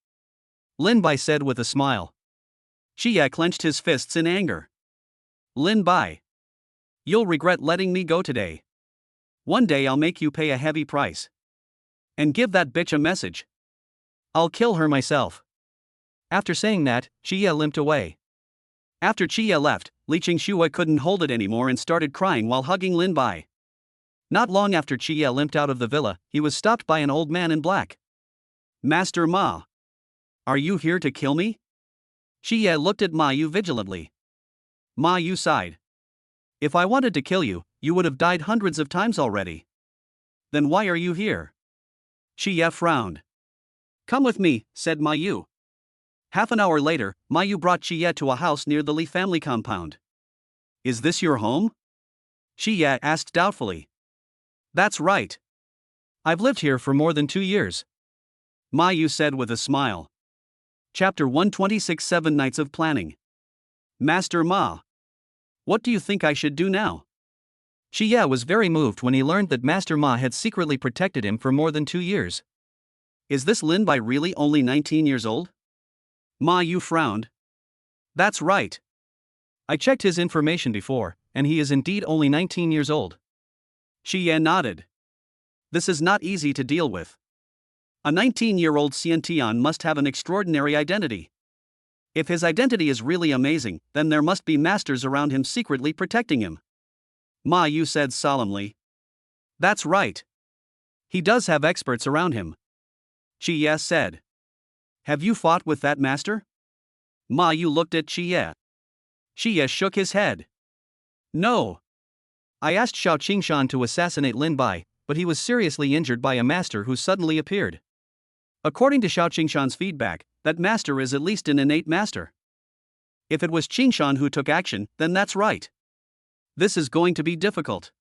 Lin Bai said with a smile. Qi Ye clenched his fists in anger. Lin Bai. You'll regret letting me go today. One day I'll make you pay a heavy price. And give that bitch a message. I'll kill her myself. After saying that, Qi Ye limped away. After Qi Ye left, Li Qingxue couldn't hold it anymore and started crying while hugging Lin Bai. Not long after Qi Ye limped out of the villa, he was stopped by an old man in black. Master Ma. Are you here to kill me? Qi Ye looked at Ma Yu vigilantly. Ma Yu sighed. If I wanted to kill you, you would have died hundreds of times already. Then why are you here? Qi Ye frowned. Come with me, said Ma Yu. Half an hour later, Ma Yu brought Qi Ye to a house near the Li family compound. Is this your home? Qi Ye asked doubtfully. That's right. I've lived here for more than 2 years. Ma Yu said with a smile. Chapter 126 7 Nights of Planning. Master Ma. What do you think I should do now? Qi Ye was very moved when he learned that Master Ma had secretly protected him for more than 2 years. Is this Lin Bai really only 19 years old? Ma Yu frowned. That's right. I checked his information before, and he is indeed only 19 years old. Qi Ye nodded. This is not easy to deal with. A 19-year-old Xiantian must have an extraordinary identity. If his identity is really amazing, then there must be masters around him secretly protecting him. Ma Yu said solemnly. That's right. He does have experts around him. Qi Ye said. Have you fought with that master? Ma Yu looked at Qi Ye. Qi Ye shook his head. No. I asked Xiao Qingshan to assassinate Lin Bai, but he was seriously injured by a master who suddenly appeared. According to Xiao Qingshan's feedback, that master is at least an innate master. If it was Qingshan who took action, then that's right. This is going to be difficult.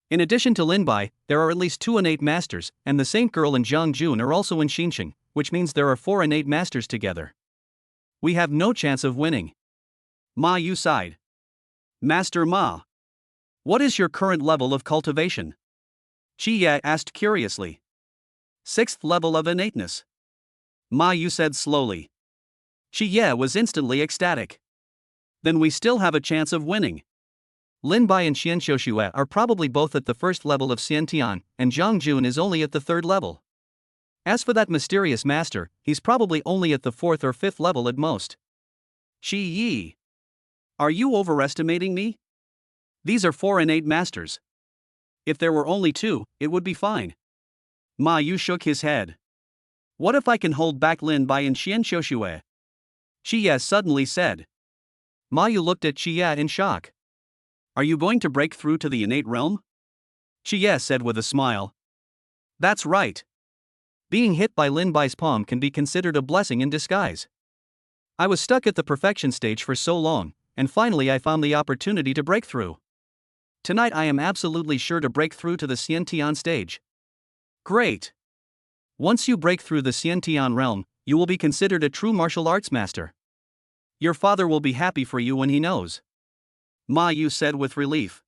In addition to Lin Bai, there are at least 2 innate masters, and the Saint Girl and Jiang Jun are also in Xinqiang, which means there are 4 innate masters together. We have no chance of winning. Ma Yu sighed. Master Ma. What is your current level of cultivation? Qi Ye asked curiously. 6th level of innateness. Ma Yu said slowly. Qi Ye was instantly ecstatic. Then we still have a chance of winning. Lin Bai and Qian Qiuxue are probably both at the 1st level of Xiantian, and Jiang Jun is only at the 3rd level. As for that mysterious master, he's probably only at the 4th or 5th level at most. Qi Yi. Are you overestimating me? These are 4 innate masters. If there were only 2, it would be fine. Ma Yu shook his head. What if I can hold back Lin Bai and Qian Qiuxue? Qi Ye suddenly said. Ma Yu looked at Qi Ye in shock. Are you going to break through to the innate realm? Qi Ye said with a smile. That's right. Being hit by Lin Bai's palm can be considered a blessing in disguise. I was stuck at the perfection stage for so long, and finally I found the opportunity to break through. Tonight I am absolutely sure to break through to the Xiantian stage. Great. Once you break through the Xiantian realm, you will be considered a true martial arts master. Your father will be happy for you when he knows. Ma Yu said with relief.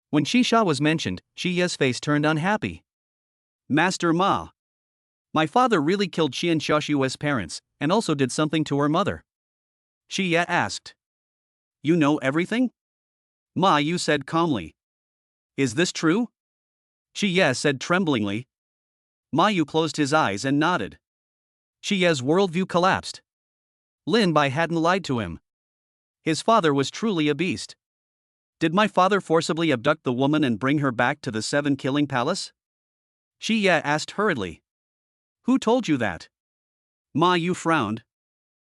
When Shisha was mentioned, Shi Ye's face turned unhappy. Master Ma. My father really killed Qian Xiaoshue's parents, and also did something to her mother. Shi Ye asked. You know everything? Ma Yu said calmly. Is this true? Shi Ye said tremblingly. Ma Yu closed his eyes and nodded. Shi Ye's worldview collapsed. Lin Bai hadn't lied to him. His father was truly a beast. Did my father forcibly abduct the woman and bring her back to the 7-killing palace? Shi Ye asked hurriedly. Who told you that? Ma Yu frowned.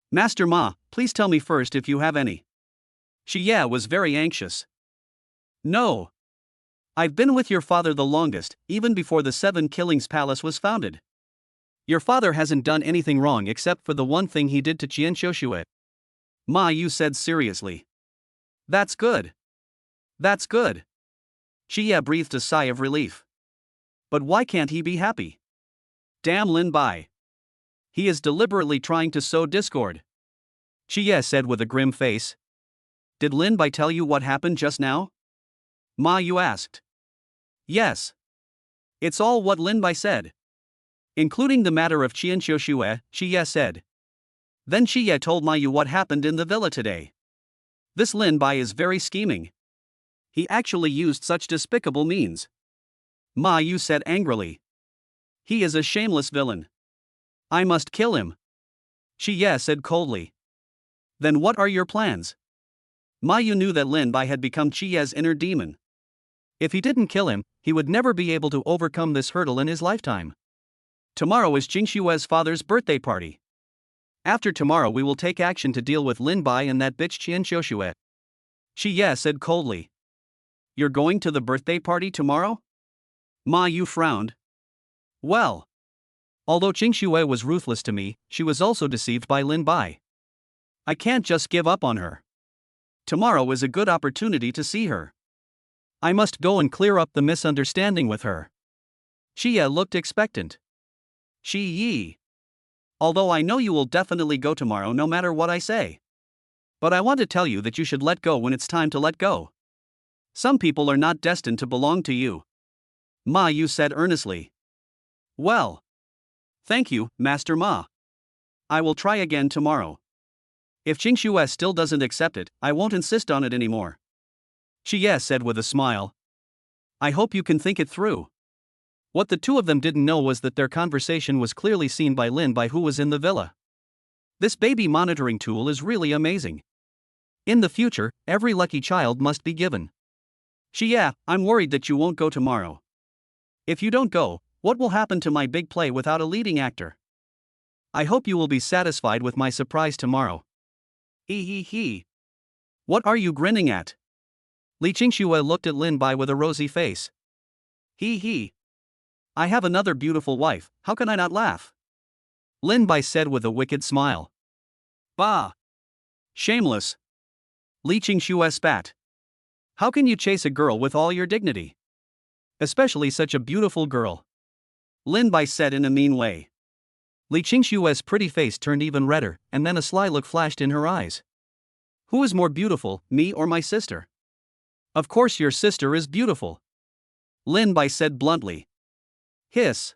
Master Ma, please tell me first if you have any. Shi Ye was very anxious. No. I've been with your father the longest, even before the 7 Killings Palace was founded. Your father hasn't done anything wrong except for the one thing he did to Qian Xiaoshue. Ma Yu said seriously. That's good. That's good. Shi Ye breathed a sigh of relief. But why can't he be happy? Damn Lin Bai. He is deliberately trying to sow discord. Shi Ye said with a grim face. Did Lin Bai tell you what happened just now? Ma Yu asked. Yes. It's all what Lin Bai said. Including the matter of Qian Xiaoshue, Shi Ye said. Then Shi Ye told Ma Yu what happened in the villa today. This Lin Bai is very scheming. He actually used such despicable means. Ma Yu said angrily. He is a shameless villain. I must kill him. Shi Ye said coldly. Then what are your plans? Ma Yu knew that Lin Bai had become Qi Ye's inner demon. If he didn't kill him, he would never be able to overcome this hurdle in his lifetime. Tomorrow is Jingshue's father's birthday party. After tomorrow we will take action to deal with Lin Bai and that bitch Qian Xiaoshue. Shi Ye said coldly. You're going to the birthday party tomorrow? Ma Yu frowned. Well. Although Jingxue was ruthless to me, she was also deceived by Lin Bai. I can't just give up on her. Tomorrow is a good opportunity to see her. I must go and clear up the misunderstanding with her. Shi Ye looked expectant. Shi Yi. Although I know you will definitely go tomorrow no matter what I say. But I want to tell you that you should let go when it's time to let go. Some people are not destined to belong to you. Ma Yu said earnestly. Well. Thank you, Master Ma. I will try again tomorrow. If Jingxue still doesn't accept it, I won't insist on it anymore. Shi Ye said with a smile. I hope you can think it through. What the two of them didn't know was that their conversation was clearly seen by Lin Bai, who was in the villa. This baby monitoring tool is really amazing. In the future, every lucky child must be given. Shi Ye, I'm worried that you won't go tomorrow. If you don't go, what will happen to my big play without a leading actor? I hope you will be satisfied with my surprise tomorrow. He. What are you grinning at? Li Qingxue looked at Lin Bai with a rosy face. He. I have another beautiful wife, how can I not laugh? Lin Bai said with a wicked smile. Bah! Shameless! Li Qingxue spat. How can you chase a girl with all your dignity? Especially such a beautiful girl. Lin Bai said in a mean way. Li Qingxue's pretty face turned even redder, and then a sly look flashed in her eyes. Who is more beautiful, me or my sister? Of course your sister is beautiful. Lin Bai said bluntly. Hiss.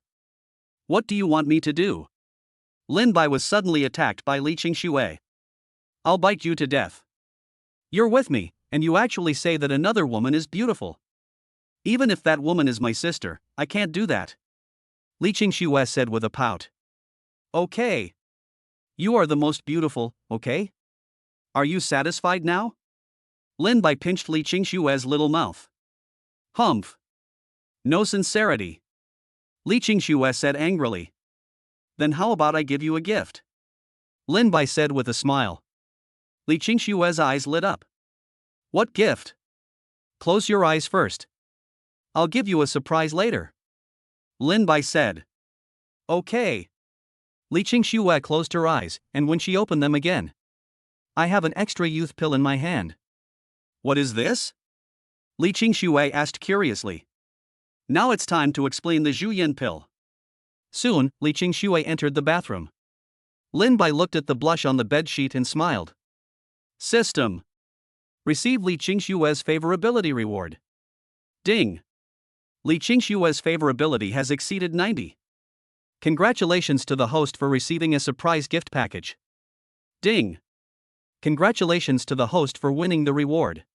What do you want me to do? Lin Bai was suddenly attacked by Li Qingxue. I'll bite you to death. You're with me, and you actually say that another woman is beautiful. Even if that woman is my sister, I can't do that. Li Qingxue said with a pout. Okay. You are the most beautiful, okay? Are you satisfied now? Lin Bai pinched Li Qingxue's little mouth. Humph. No sincerity. Li Qingxue said angrily. Then how about I give you a gift? Lin Bai said with a smile. Li Qingxue's eyes lit up. What gift? Close your eyes first. I'll give you a surprise later. Lin Bai said. Okay. Li Qingxue closed her eyes, and when she opened them again. I have an extra youth pill in my hand. What is this? Li Qingxue asked curiously. Now it's time to explain the Zhuyin pill. Soon, Li Qingxue entered the bathroom. Lin Bai looked at the blush on the bedsheet and smiled. System. Receive Li Qingxue's favorability reward. Ding. Li Qingxue's favorability has exceeded 90. Congratulations to the host for receiving a surprise gift package. Ding. Congratulations to the host for winning the reward.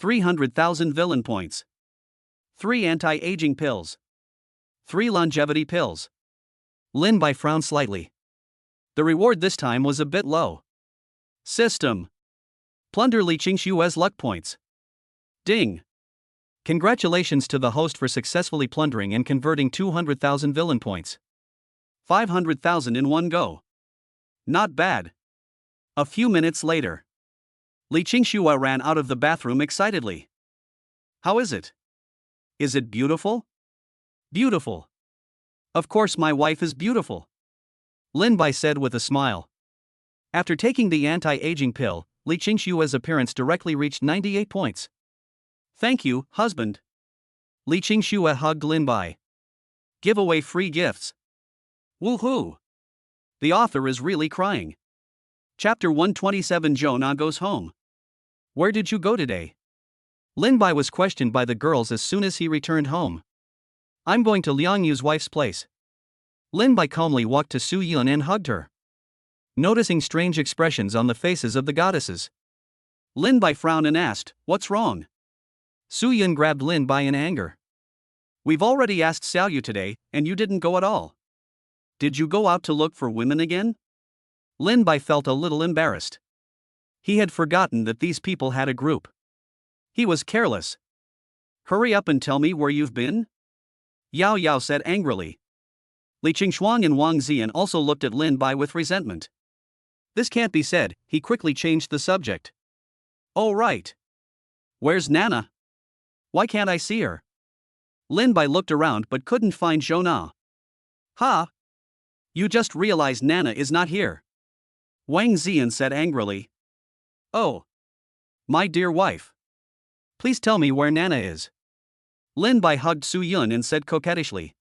300,000 villain points. 3 anti-aging pills. 3 longevity pills. Lin Bai frowned slightly. The reward this time was a bit low. System. Plunder Li Qingxue's luck points. Ding. Congratulations to the host for successfully plundering and converting 200,000 villain points. 500,000 in one go. Not bad. A few minutes later. Li Qingxue ran out of the bathroom excitedly. How is it? Is it beautiful? Beautiful. Of course my wife is beautiful. Lin Bai said with a smile. After taking the anti-aging pill, Li Qingxue's appearance directly reached 98 points. Thank you, husband. Li Qingxue hugged Lin Bai. Give away free gifts. Woohoo! The author is really crying. Chapter 127. Zhou Na goes home. Where did you go today? Lin Bai was questioned by the girls as soon as he returned home. I'm going to Liang Yu's wife's place. Lin Bai calmly walked to Su Yun and hugged her. Noticing strange expressions on the faces of the goddesses, Lin Bai frowned and asked, "What's wrong?" Su Yun grabbed Lin Bai in anger. We've already asked Xiao Yu today, and you didn't go at all. Did you go out to look for women again? Lin Bai felt a little embarrassed. He had forgotten that these people had a group. He was careless. Hurry up and tell me where you've been? Yao Yao said angrily. Li Qingshuang and Wang Ziyan also looked at Lin Bai with resentment. This can't be said, he quickly changed the subject. Oh right. Where's Nana? Why can't I see her? Lin Bai looked around but couldn't find Zhou Na. Ha! You just realized Nana is not here. Wang Ziyan said angrily. Oh. My dear wife. Please tell me where Nana is. Lin Bai hugged Su Yun and said coquettishly.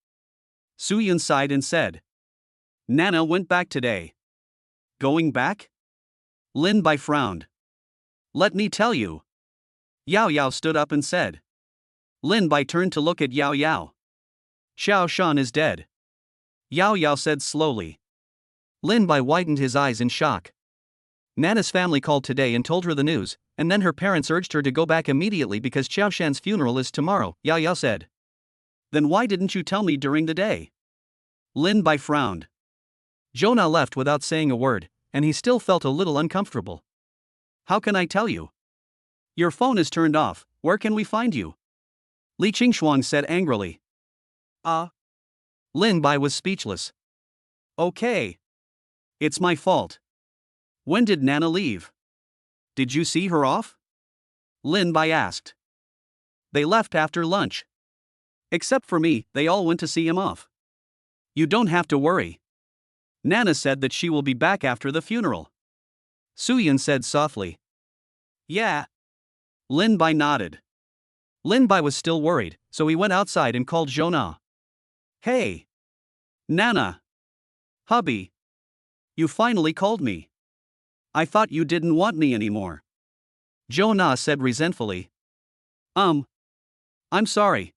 Su Yun sighed and said. Nana went back today. Going back? Lin Bai frowned. Let me tell you. Yao Yao stood up and said. Lin Bai turned to look at Yao Yao. Xiao Shan is dead. Yao Yao said slowly. Lin Bai widened his eyes in shock. Nana's family called today and told her the news, and then her parents urged her to go back immediately because Xiao Shan's funeral is tomorrow, Yao Yao said. Then why didn't you tell me during the day? Lin Bai frowned. Zhou Na left without saying a word, and he still felt a little uncomfortable. How can I tell you? Your phone is turned off, where can we find you? Li Qingshuang said angrily. Lin Bai was speechless. Okay. It's my fault. When did Nana leave? Did you see her off? Lin Bai asked. They left after lunch. Except for me, they all went to see him off. You don't have to worry. Nana said that she will be back after the funeral. Su Yun said softly. Yeah. Lin Bai nodded. Lin Bai was still worried, so he went outside and called Zhou Na. Hey. Nana. Hubby. You finally called me. I thought you didn't want me anymore. Zhou Na said resentfully. I'm sorry.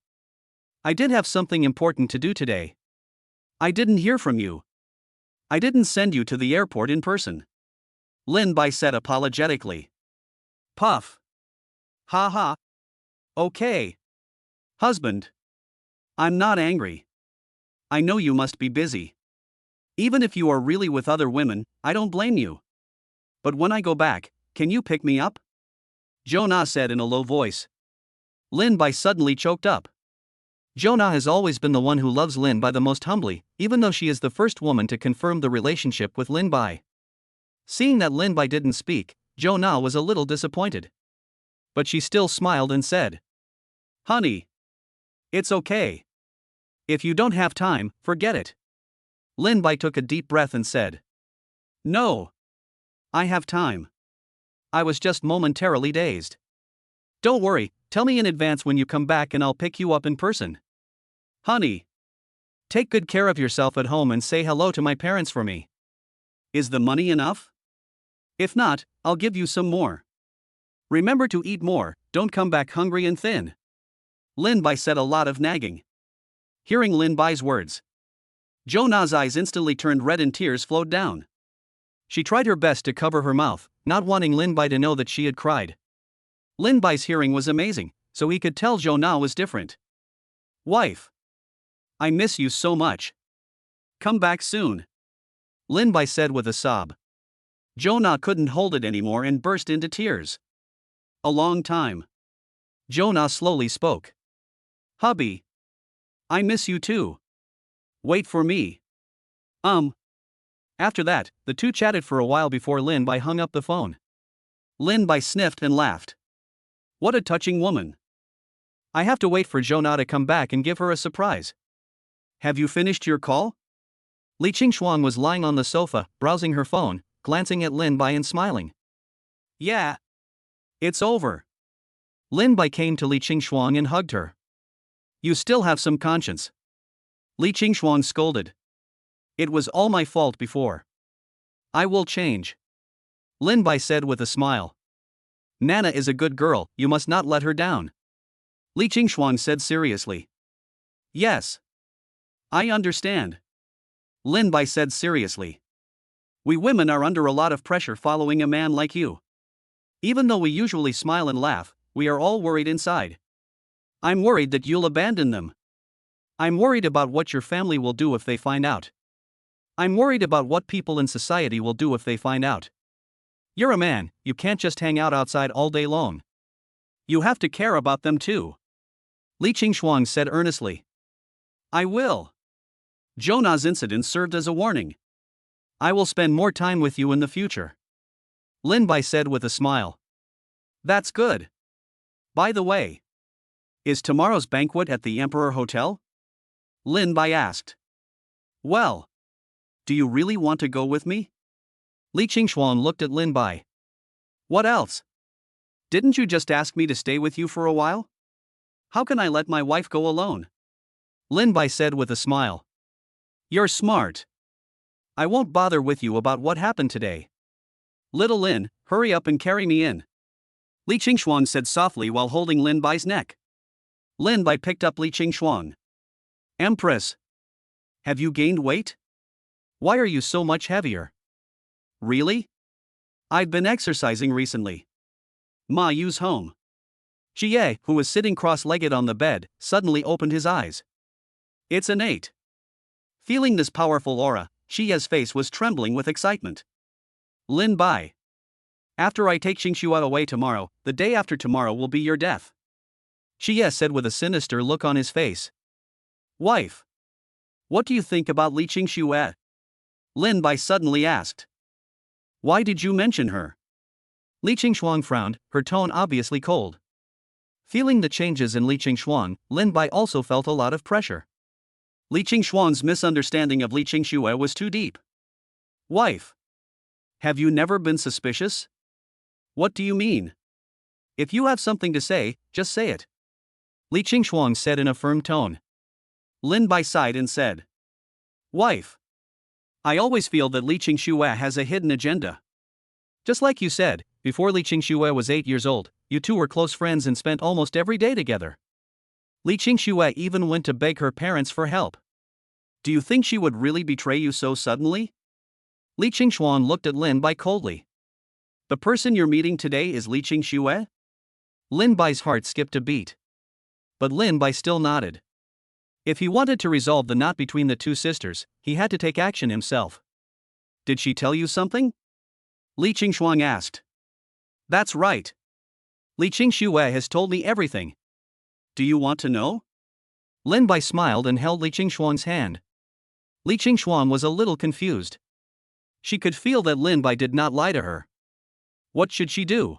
I did have something important to do today. I didn't hear from you. I didn't send you to the airport in person. Lin Bai said apologetically. Puff. Ha ha. Okay. Husband. I'm not angry. I know you must be busy. Even if you are really with other women, I don't blame you. But when I go back, can you pick me up? Zhou Na said in a low voice. Lin Bai suddenly choked up. Zhou Na has always been the one who loves Lin Bai the most humbly, even though she is the first woman to confirm the relationship with Lin Bai. Seeing that Lin Bai didn't speak, Zhou Na was a little disappointed. But she still smiled and said. Honey. It's okay. If you don't have time, forget it. Lin Bai took a deep breath and said. No. I have time. I was just momentarily dazed. Don't worry, tell me in advance when you come back and I'll pick you up in person. Honey. Take good care of yourself at home and say hello to my parents for me. Is the money enough? If not, I'll give you some more. Remember to eat more, don't come back hungry and thin. Lin Bai said, a lot of nagging. Hearing Lin Bai's words, Jo Na's eyes instantly turned red and tears flowed down. She tried her best to cover her mouth, not wanting Lin Bai to know that she had cried. Lin Bai's hearing was amazing, so he could tell Jo Na was different. Wife. I miss you so much. Come back soon. Lin Bai said with a sob. Jo Na couldn't hold it anymore and burst into tears. A long time. Jo Na slowly spoke. Hubby. I miss you too. Wait for me. After that, the two chatted for a while before Lin Bai hung up the phone. Lin Bai sniffed and laughed. What a touching woman. I have to wait for Jo Na to come back and give her a surprise. Have you finished your call? Li Qingshuang was lying on the sofa, browsing her phone, glancing at Lin Bai and smiling. Yeah. It's over. Lin Bai came to Li Qingshuang and hugged her. You still have some conscience. Li Qingshuang scolded. It was all my fault before. I will change. Lin Bai said with a smile. Nana is a good girl, you must not let her down. Li Qingshuang said seriously. Yes. I understand. Lin Bai said seriously. We women are under a lot of pressure following a man like you. Even though we usually smile and laugh, we are all worried inside. I'm worried that you'll abandon them. I'm worried about what your family will do if they find out. I'm worried about what people in society will do if they find out. You're a man, you can't just hang out outside all day long. You have to care about them too. Li Qingshuang said earnestly. I will. Jo Na's incident served as a warning. I will spend more time with you in the future. Lin Bai said with a smile. That's good. By the way, is tomorrow's banquet at the Emperor Hotel? Lin Bai asked. Well, do you really want to go with me? Li Qingshuang looked at Lin Bai. What else? Didn't you just ask me to stay with you for a while? How can I let my wife go alone? Lin Bai said with a smile. You're smart. I won't bother with you about what happened today. Little Lin, hurry up and carry me in. Li Qingshuang said softly while holding Lin Bai's neck. Lin Bai picked up Li Qingshuang. Empress. Have you gained weight? Why are you so much heavier? Really? I've been exercising recently. Ma Yu's home. Jie, who was sitting cross-legged on the bed, suddenly opened his eyes. It's innate. Feeling this powerful aura, Jie's face was trembling with excitement. Lin Bai. After I take Xingxue away tomorrow, the day after tomorrow will be your death. Jie said with a sinister look on his face. Wife. What do you think about Li Qingxue? Lin Bai suddenly asked. Why did you mention her? Li Qingshuang frowned, her tone obviously cold. Feeling the changes in Li Qingshuang, Lin Bai also felt a lot of pressure. Li Qingshuang's misunderstanding of Li Qingxue was too deep. Wife. Have you never been suspicious? What do you mean? If you have something to say, just say it. Li Qingshuang said in a firm tone. Lin Bai sighed and said. Wife. I always feel that Li Qingxue has a hidden agenda. Just like you said, before Li Qingxue was 8 years old, you two were close friends and spent almost every day together. Li Qingxue even went to beg her parents for help. Do you think she would really betray you so suddenly? Li Qingshuang looked at Lin Bai coldly. The person you're meeting today is Li Qingxue? Lin Bai's heart skipped a beat. But Lin Bai still nodded. If he wanted to resolve the knot between the two sisters, he had to take action himself. Did she tell you something? Li Qingshuang asked. That's right. Li Qingxue has told me everything. Do you want to know? Lin Bai smiled and held Li Qingshuang's hand. Li Qingshuang was a little confused. She could feel that Lin Bai did not lie to her. What should she do?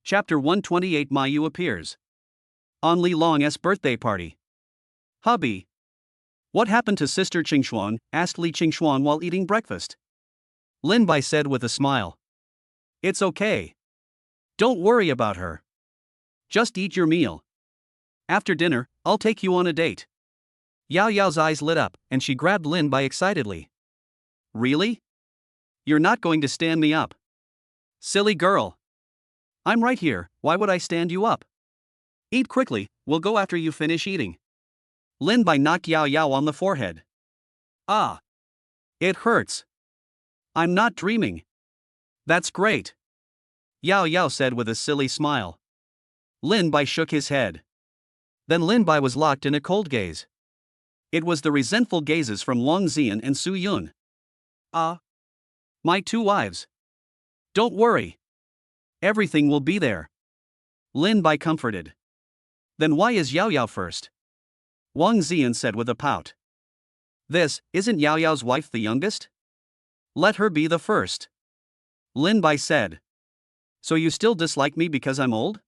Chapter 128. Ma Yu appears. On Li Long's birthday party. Hubby. What happened to Sister Qingshuang? Asked Li Qingshuang while eating breakfast. Lin Bai said with a smile. It's okay. Don't worry about her. Just eat your meal. After dinner, I'll take you on a date. Yao Yao's eyes lit up, and she grabbed Lin Bai excitedly. Really? You're not going to stand me up? Silly girl. I'm right here, why would I stand you up? Eat quickly, we'll go after you finish eating. Lin Bai knocked Yao Yao on the forehead. Ah. It hurts. I'm not dreaming. That's great. Yao Yao said with a silly smile. Lin Bai shook his head. Then Lin Bai was locked in a cold gaze. It was the resentful gazes from Wang Ziyan and Su Yun. My two wives. Don't worry. Everything will be there. Lin Bai comforted. Then why is Yao Yao first? Wang Ziyan said with a pout. Isn't Yao Yao's wife the youngest? Let her be the first. Lin Bai said. So you still dislike me because I'm old?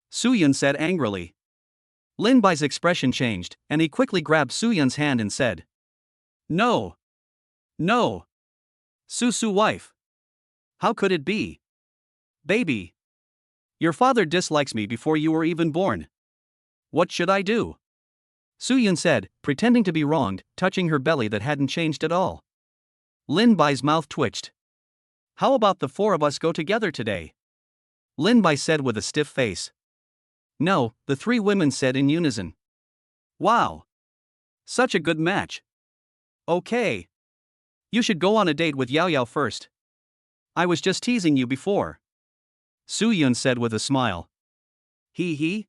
Su Yun said angrily. Lin Bai's expression changed, and he quickly grabbed Su Yun's hand and said. No. No. Su wife. How could it be? Baby. Your father dislikes me before you were even born. What should I do? Su Yun said, pretending to be wronged, touching her belly that hadn't changed at all. Lin Bai's mouth twitched. How about the four of us go together today? Lin Bai said with a stiff face. No, the three women said in unison. Wow. Such a good match. Okay. You should go on a date with Yao Yao first. I was just teasing you before. Su Yun said with a smile. He.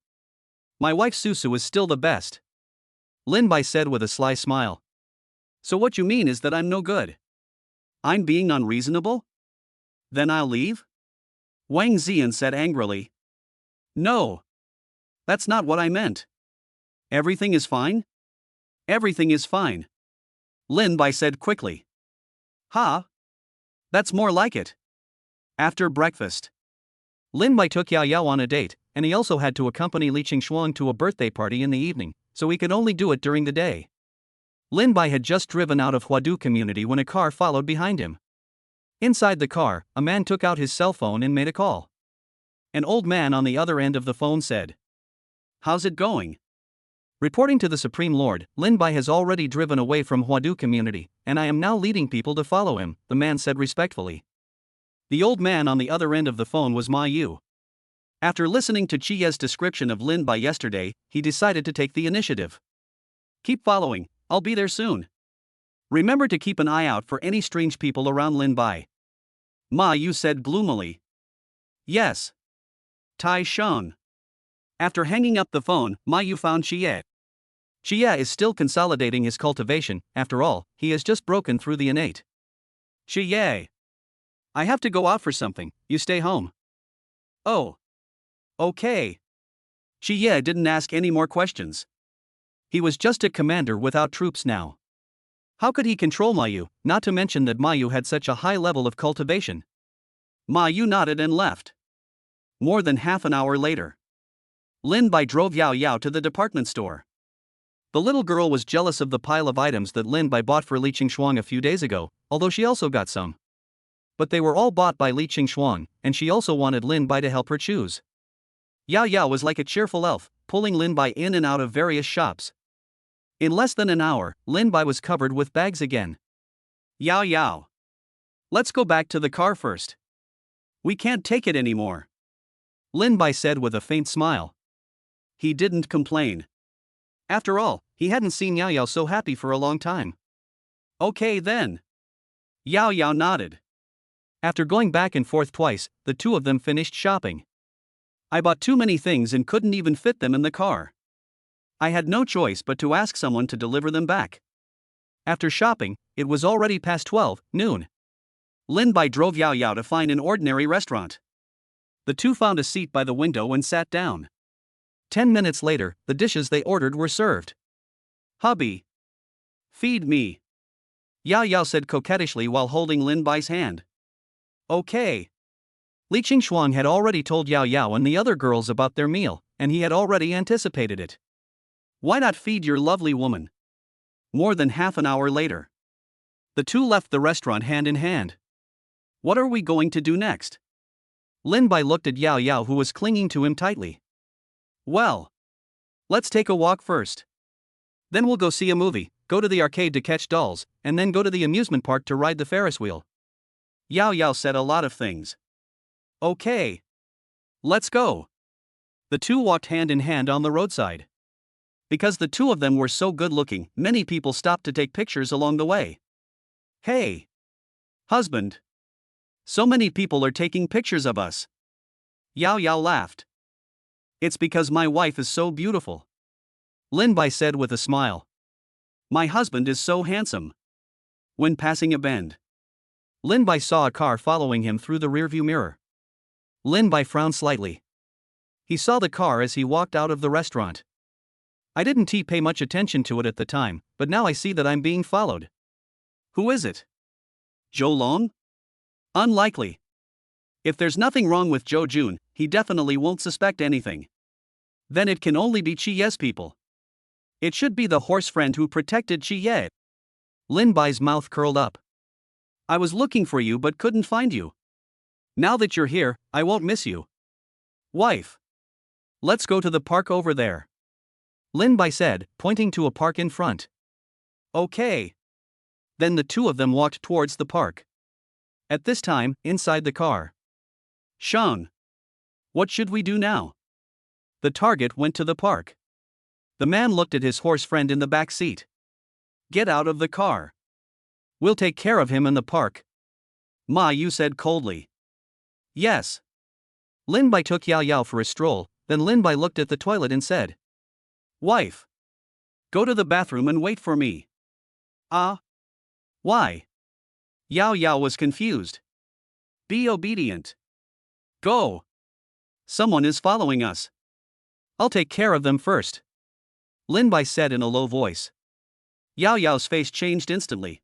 My wife Susu is still the best. Lin Bai said with a sly smile. So what you mean is that I'm no good? I'm being unreasonable? Then I'll leave? Wang Ziyan said angrily. No. That's not what I meant. Everything is fine? Everything is fine. Lin Bai said quickly. Ha? That's more like it. After breakfast. Lin Bai took Yao Yao on a date, and he also had to accompany Li Qingxuang to a birthday party in the evening, so he could only do it during the day. Lin Bai had just driven out of Huadu community when a car followed behind him. Inside the car, a man took out his cell phone and made a call. An old man on the other end of the phone said. How's it going? Reporting to the Supreme Lord, Lin Bai has already driven away from Huadu community, and I am now leading people to follow him, the man said respectfully. The old man on the other end of the phone was Ma Yu. After listening to Chi Ye's description of Lin Bai yesterday, he decided to take the initiative. Keep following, I'll be there soon. Remember to keep an eye out for any strange people around Lin Bai. Ma Yu said gloomily. Yes. Tai Sheng. After hanging up the phone, Ma Yu found Chi Ye. Chi Ye is still consolidating his cultivation, after all, he has just broken through the innate. Chi Ye. I have to go out for something, you stay home. Oh. Okay. Chi Ye didn't ask any more questions. He was just a commander without troops now. How could he control Ma Yu, not to mention that Ma Yu had such a high level of cultivation? Ma Yu nodded and left. More than half an hour later. Lin Bai drove Yao Yao to the department store. The little girl was jealous of the pile of items that Lin Bai bought for Li Qingxuang a few days ago, although she also got some. But they were all bought by Li Qingxuang, and she also wanted Lin Bai to help her choose. Yao Yao was like a cheerful elf, pulling Lin Bai in and out of various shops. In less than an hour, Lin Bai was covered with bags again. Yao Yao. Let's go back to the car first. We can't take it anymore. Lin Bai said with a faint smile. He didn't complain. After all, he hadn't seen Yao Yao so happy for a long time. Okay then. Yao Yao nodded. After going back and forth twice, the two of them finished shopping. I bought too many things and couldn't even fit them in the car. I had no choice but to ask someone to deliver them back. After shopping, it was already past 12 noon. Lin Bai drove Yao Yao to find an ordinary restaurant. The two found a seat by the window and sat down. 10 minutes later, the dishes they ordered were served. Hubby. Feed me. Yao Yao said coquettishly while holding Lin Bai's hand. Okay. Li Qingxuang had already told Yao Yao and the other girls about their meal, and he had already anticipated it. Why not feed your lovely woman? More than half an hour later. The two left the restaurant hand in hand. What are we going to do next? Lin Bai looked at Yao Yao, who was clinging to him tightly. Well, let's take a walk first. Then we'll go see a movie, go to the arcade to catch dolls, and then go to the amusement park to ride the Ferris wheel. Yao Yao said a lot of things. Okay. Let's go. The two walked hand in hand on the roadside. Because the two of them were so good looking, many people stopped to take pictures along the way. Hey! Husband! So many people are taking pictures of us. Yao Yao laughed. It's because my wife is so beautiful. Lin Bai said with a smile. My husband is so handsome. When passing a bend, Lin Bai saw a car following him through the rearview mirror. Lin Bai frowned slightly. He saw the car as he walked out of the restaurant. I didn't pay much attention to it at the time, but now I see that I'm being followed. Who is it? Zhou Long? Unlikely. If there's nothing wrong with Zhou Jun, he definitely won't suspect anything. Then it can only be Qi Ye's people. It should be the horse friend who protected Qi Ye. Lin Bai's mouth curled up. I was looking for you but couldn't find you. Now that you're here, I won't miss you. Wife. Let's go to the park over there. Lin Bai said, pointing to a park in front. Okay. Then the two of them walked towards the park. At this time, inside the car. Shang. What should we do now? The target went to the park. The man looked at his horse friend in the back seat. Get out of the car. We'll take care of him in the park. Ma Yu said coldly. Yes. Lin Bai took Yao Yao for a stroll, then Lin Bai looked at the toilet and said. Wife. Go to the bathroom and wait for me. Why? Yao Yao was confused. Be obedient. Go. Someone is following us. I'll take care of them first. Lin Bai said in a low voice. Yao Yao's face changed instantly.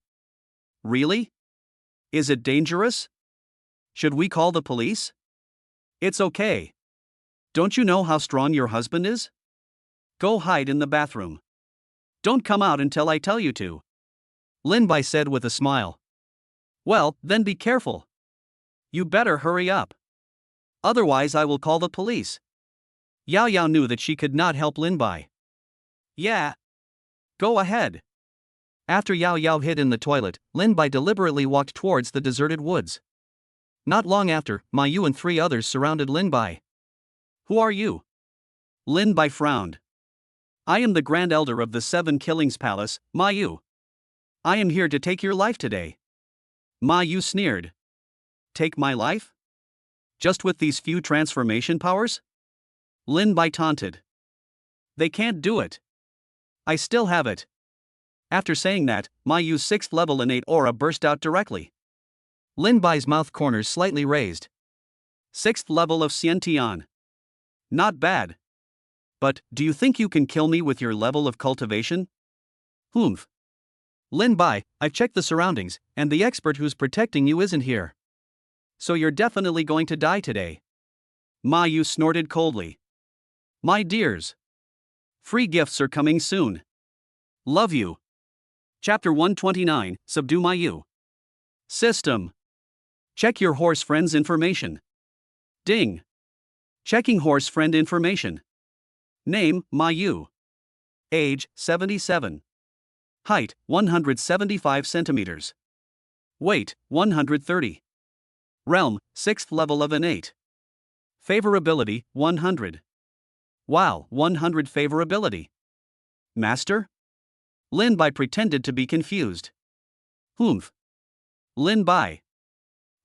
Really? Is it dangerous? Should we call the police? It's okay. Don't you know how strong your husband is? Go hide in the bathroom. Don't come out until I tell you to. Lin Bai said with a smile. Well, then be careful. You better hurry up. Otherwise I will call the police. Yao Yao knew that she could not help Lin Bai. Yeah. Go ahead. After Yao Yao hid in the toilet, Lin Bai deliberately walked towards the deserted woods. Not long after, Ma Yu and 3 others surrounded Lin Bai. Who are you? Lin Bai frowned. I am the Grand Elder of the 7 Killings Palace, Ma Yu. I am here to take your life today. Ma Yu sneered. Take my life? Just with these few transformation powers? Lin Bai taunted. They can't do it. I still have it. After saying that, Ma Yu's 6th level innate aura burst out directly. Lin Bai's mouth corners slightly raised. 6th level of Xiantian. Not bad. But, do you think you can kill me with your level of cultivation? Humph. Lin Bai, I've checked the surroundings, and the expert who's protecting you isn't here. So you're definitely going to die today. Ma Yu snorted coldly. My dears. Free gifts are coming soon. Love you. Chapter 129, Subdue Ma Yu. System. Check your horse friend's information. Ding. Checking horse friend information. Name, Ma Yu. Age, 77. Height, 175 centimeters. Weight, 130. Realm, 6th level of innate. Favorability, 100. Wow, 100 favorability. Master? Lin Bai pretended to be confused. Humph. Lin Bai.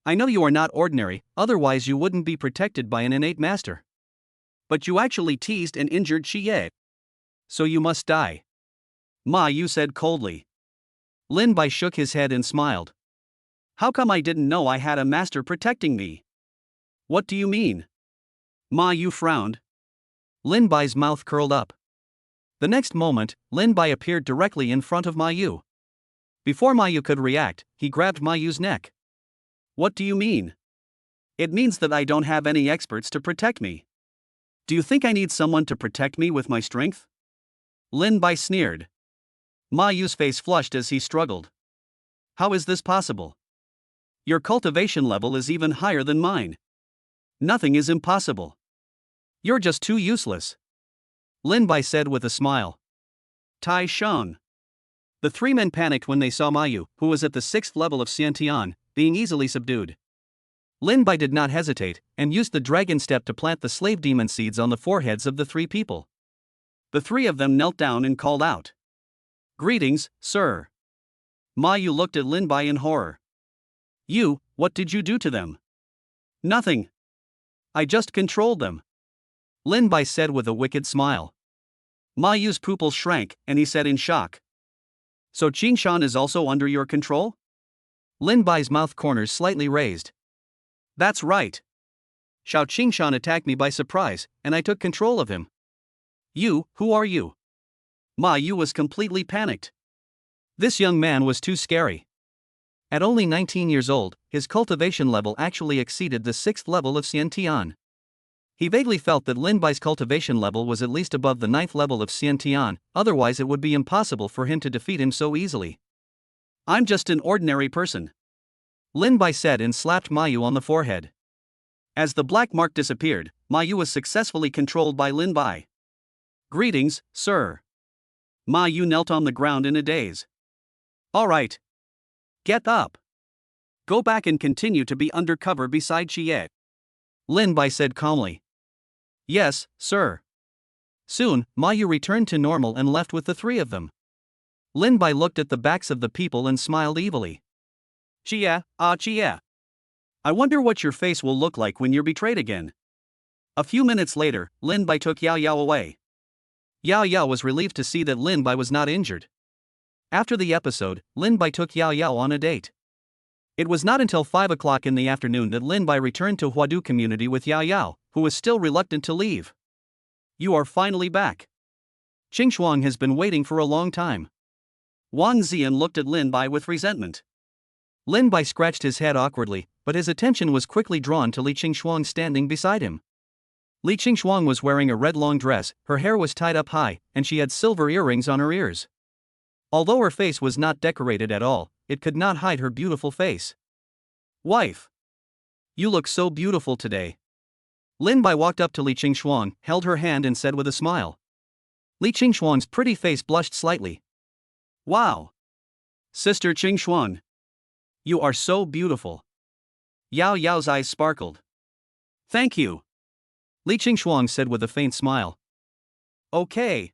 I know you are not ordinary, otherwise you wouldn't be protected by an innate master. But you actually teased and injured Qi Ye. So you must die. Ma Yu said coldly. Lin Bai shook his head and smiled. How come I didn't know I had a master protecting me? What do you mean? Ma Yu frowned. Lin Bai's mouth curled up. The next moment, Lin Bai appeared directly in front of Ma Yu. Before Ma Yu could react, he grabbed Ma Yu's neck. What do you mean? It means that I don't have any experts to protect me. Do you think I need someone to protect me with my strength? Lin Bai sneered. Ma Yu's face flushed as he struggled. How is this possible? Your cultivation level is even higher than mine. Nothing is impossible. You're just too useless. Lin Bai said with a smile. Tai Shan. The three men panicked when they saw Mayu, who was at the 6th level of Xiantian, being easily subdued. Lin Bai did not hesitate, and used the dragon step to plant the slave demon seeds on the foreheads of the three people. The three of them knelt down and called out, "Greetings, sir." Mayu looked at Lin Bai in horror. "You, what did you do to them?" "Nothing. I just controlled them," Lin Bai said with a wicked smile. Mayu's pupils shrank, and he said in shock, "So Qingshan is also under your control?" Lin Bai's mouth corners slightly raised. "That's right. Xiao Qingshan attacked me by surprise, and I took control of him." "You, who are you?" Ma Yu was completely panicked. This young man was too scary. At only 19 years old, his cultivation level actually exceeded the 6th level of Xiantian. He vaguely felt that Lin Bai's cultivation level was at least above the 9th level of Xiantian, otherwise it would be impossible for him to defeat him so easily. "I'm just an ordinary person," Lin Bai said and slapped Mayu on the forehead. As the black mark disappeared, Mayu was successfully controlled by Lin Bai. "Greetings, sir." Mayu knelt on the ground in a daze. "All right. Get up. Go back and continue to be undercover beside Chie," Lin Bai said calmly. "Yes, sir." Soon, Mayu returned to normal and left with the three of them. Lin Bai looked at the backs of the people and smiled evilly. Chie, Chie. I wonder what your face will look like when you're betrayed again." A few minutes later, Lin Bai took Yao Yao away. Yao Yao was relieved to see that Lin Bai was not injured. After the episode, Lin Bai took Yao Yao on a date. It was not until 5 o'clock in the afternoon that Lin Bai returned to Huadu community with Yao Yao, who was still reluctant to leave. "You are finally back. Qingshuang has been waiting for a long time." Wang Ziyan looked at Lin Bai with resentment. Lin Bai scratched his head awkwardly, but his attention was quickly drawn to Li Qingshuang standing beside him. Li Qingshuang was wearing a red long dress, her hair was tied up high, and she had silver earrings on her ears. Although her face was not decorated at all, it could not hide her beautiful face. "Wife, you look so beautiful today." Lin Bai walked up to Li Qingshuang, held her hand and said with a smile. Li Qingshuang's pretty face blushed slightly. "Wow. Sister Qingshuang. You are so beautiful." Yao Yao's eyes sparkled. "Thank you," Li Qingshuang said with a faint smile. "Okay.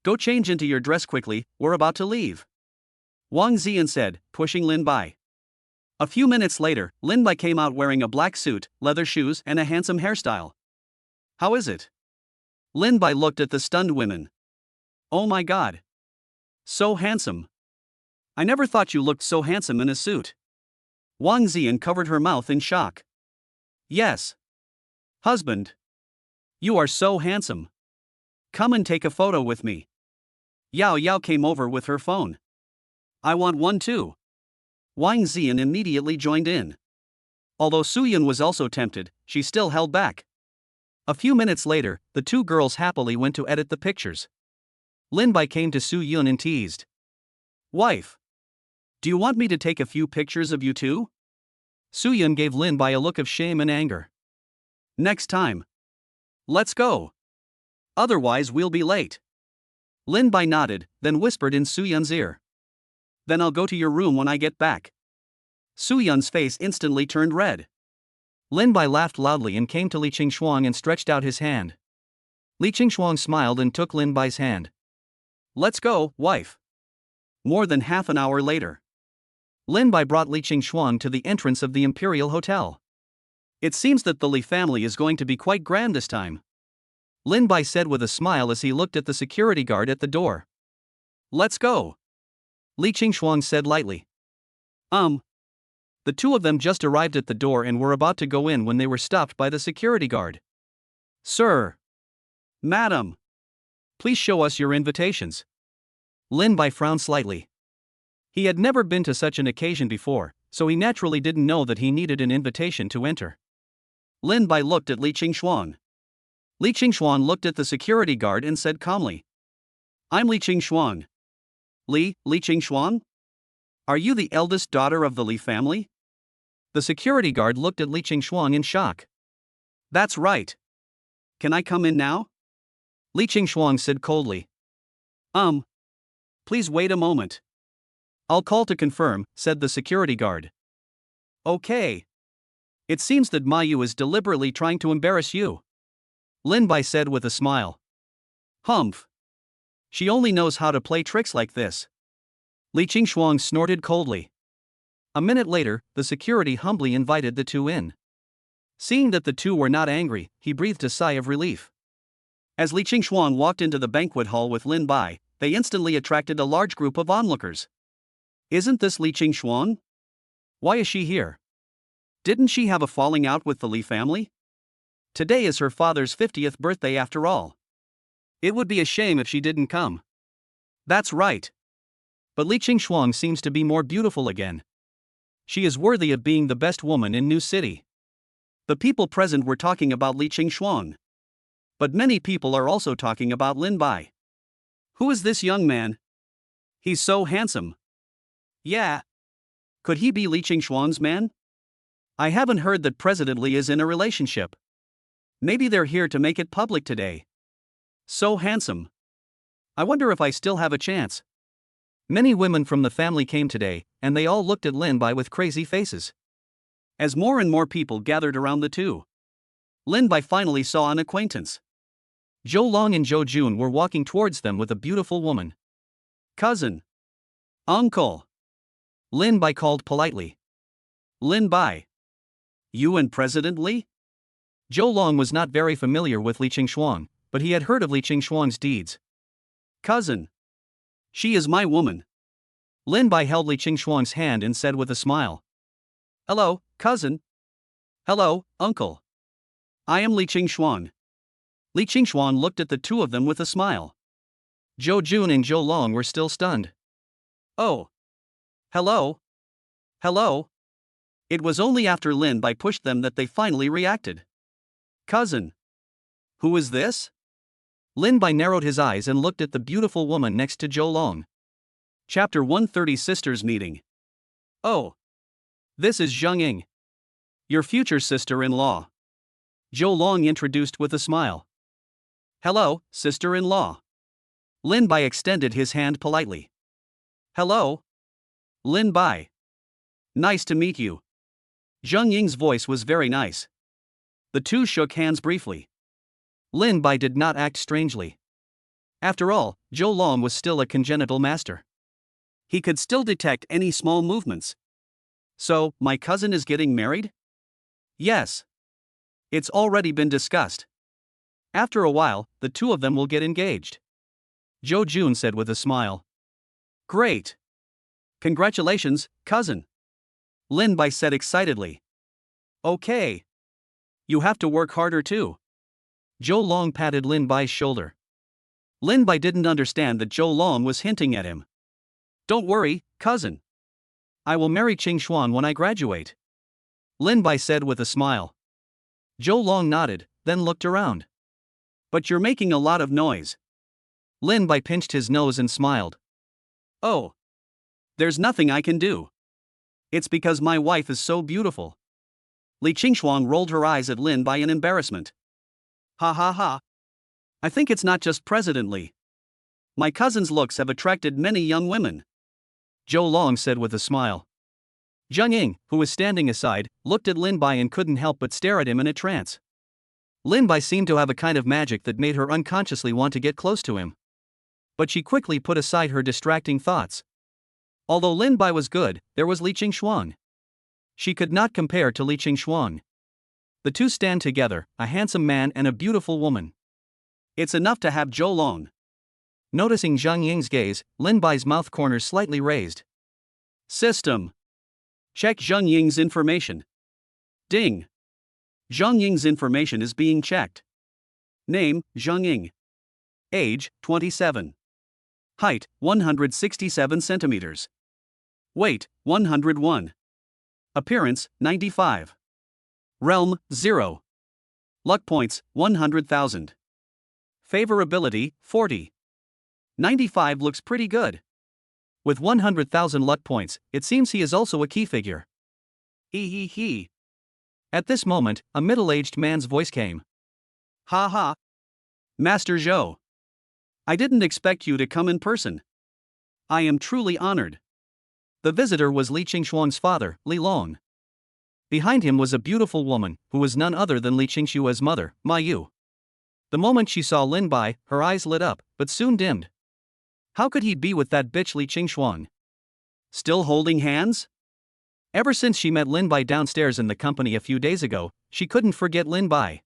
Go change into your dress quickly, we're about to leave," Wang Ziyan said, pushing Lin Bai. A few minutes later, Lin Bai came out wearing a black suit, leather shoes, and a handsome hairstyle. "How is it?" Lin Bai looked at the stunned women. "Oh my god. So handsome. I never thought you looked so handsome in a suit." Wang Ziyan covered her mouth in shock. "Yes. Husband. You are so handsome. Come and take a photo with me." Yao Yao came over with her phone. "I want one too." Wang Ziyan immediately joined in. Although Su Yun was also tempted, she still held back. A few minutes later, the two girls happily went to edit the pictures. Lin Bai came to Su Yun and teased, "Wife, do you want me to take a few pictures of you too?" Su Yun gave Lin Bai a look of shame and anger. "Next time. Let's go. Otherwise we'll be late." Lin Bai nodded, then whispered in Su Yun's ear. "Then I'll go to your room when I get back." Su Yun's face instantly turned red. Lin Bai laughed loudly and came to Li Qingshuang and stretched out his hand. Li Qingshuang smiled and took Lin Bai's hand. "Let's go, wife." More than half an hour later, Lin Bai brought Li Qingshuang to the entrance of the Imperial Hotel. "It seems that the Li family is going to be quite grand this time," Lin Bai said with a smile as he looked at the security guard at the door. "Let's go," Li Qingshuang said lightly. The two of them just arrived at the door and were about to go in when they were stopped by the security guard. "Sir. Madam. Please show us your invitations." Lin Bai frowned slightly. He had never been to such an occasion before, so he naturally didn't know that he needed an invitation to enter. Lin Bai looked at Li Qingshuang. Li Qingshuang looked at the security guard and said calmly, "I'm Li Qingshuang." Li Qingshuang? Are you the eldest daughter of the Li family?" The security guard looked at Li Qingshuang in shock. "That's right. Can I come in now?" Li Qingshuang said coldly. Please wait a moment. I'll call to confirm, said the security guard. Okay. It seems that Mayu is deliberately trying to embarrass you, Lin Bai said with a smile. Humph. She only knows how to play tricks like this. Li Qingshuang snorted coldly. A minute later, the security humbly invited the two in. Seeing that the two were not angry, he breathed a sigh of relief. As Li Qingshuang walked into the banquet hall with Lin Bai, they instantly attracted a large group of onlookers. Isn't this Li Qingshuang? Why is she here? Didn't she have a falling out with the Li family? Today is her father's 50th birthday after all. It would be a shame if she didn't come. That's right. But Li Qingshuang seems to be more beautiful again. She is worthy of being the best woman in New City. The people present were talking about Li Qingshuang. But many people are also talking about Lin Bai. Who is this young man? He's so handsome. Yeah. Could he be Li Qingshuang's man? I haven't heard that President Li is in a relationship. Maybe they're here to make it public today. So handsome. I wonder if I still have a chance. Many women from the family came today, and they all looked at Lin Bai with crazy faces. As more and more people gathered around the two, Lin Bai finally saw an acquaintance. Zhou Long and Zhou Jun were walking towards them with a beautiful woman. Cousin. Uncle. Lin Bai called politely. Lin Bai. You and President Li? Zhou Long was not very familiar with Li Qingshuang, but he had heard of Li Qingshuang's deeds. Cousin. She is my woman. Lin Bai held Li Qingshuang's hand and said with a smile. Hello, cousin. Hello, uncle. I am Li Qingshuang. Li Qingshuang looked at the two of them with a smile. Zhou Jun and Zhou Long were still stunned. Oh. Hello. Hello. It was only after Lin Bai pushed them that they finally reacted. Cousin. Who is this? Lin Bai narrowed his eyes and looked at the beautiful woman next to Zhou Long. Chapter 130 Sisters Meeting. Oh. This is Zheng Ying. Your future sister-in-law. Zhou Long introduced with a smile. Hello, sister-in-law. Lin Bai extended his hand politely. Hello. Lin Bai. Nice to meet you. Zheng Ying's voice was very nice. The two shook hands briefly. Lin Bai did not act strangely. After all, Zhou Long was still a congenital master. He could still detect any small movements. So, my cousin is getting married? Yes. It's already been discussed. After a while, the two of them will get engaged. Zhou Jun said with a smile. Great. Congratulations, cousin. Lin Bai said excitedly. Okay. You have to work harder too. Zhou Long patted Lin Bai's shoulder. Lin Bai didn't understand that Zhou Long was hinting at him. Don't worry, cousin. I will marry Qingshuan when I graduate. Lin Bai said with a smile. Zhou Long nodded, then looked around. But you're making a lot of noise. Lin Bai pinched his nose and smiled. Oh. There's nothing I can do. It's because my wife is so beautiful. Li Qingshuang rolled her eyes at Lin Bai in embarrassment. Ha ha ha. I think it's not just President Li. My cousin's looks have attracted many young women. Zhou Long said with a smile. Zheng Ying, who was standing aside, looked at Lin Bai and couldn't help but stare at him in a trance. Lin Bai seemed to have a kind of magic that made her unconsciously want to get close to him. But she quickly put aside her distracting thoughts. Although Lin Bai was good, there was Li Qingshuang. She could not compare to Li Qingshuang. The two stand together, a handsome man and a beautiful woman. It's enough to have Zhou Long. Noticing Zheng Ying's gaze, Lin Bai's mouth corners slightly raised. System. Check Zheng Ying's information. Ding. Zheng Ying's information is being checked. Name, Zheng Ying. Age, 27. Height, 167 centimeters. Weight, 101. Appearance, 95. Realm, 0. Luck points, 100,000. Favorability, 40. 95 looks pretty good. With 100,000 luck points, it seems he is also a key figure. He. At this moment, a middle-aged man's voice came. Ha ha. Master Zhou. I didn't expect you to come in person. I am truly honored. The visitor was Li Qingshuang's father, Li Long. Behind him was a beautiful woman, who was none other than Li Qingshue's mother, Ma Yu. The moment she saw Lin Bai, her eyes lit up, but soon dimmed. How could he be with that bitch Li Qingshuang? Still holding hands? Ever since she met Lin Bai downstairs in the company a few days ago, she couldn't forget Lin Bai.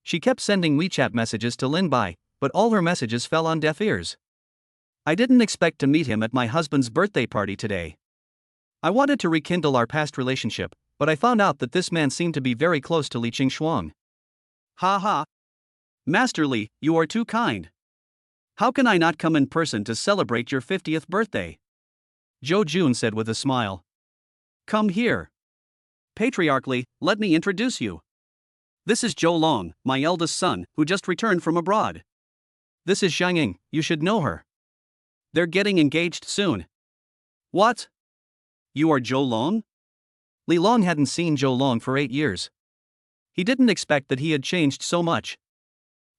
She kept sending WeChat messages to Lin Bai, but all her messages fell on deaf ears. I didn't expect to meet him at my husband's birthday party today. I wanted to rekindle our past relationship, but I found out that this man seemed to be very close to Li Qingshuang. Ha ha. Master Li, you are too kind. How can I not come in person to celebrate your 50th birthday? Zhou Jun said with a smile. Come here. Patriarchally, let me introduce you. This is Zhou Long, my eldest son, who just returned from abroad. This is Zhang Ying, you should know her. They're getting engaged soon. What? You are Zhou Long? Li Long hadn't seen Zhou Long for 8 years. He didn't expect that he had changed so much.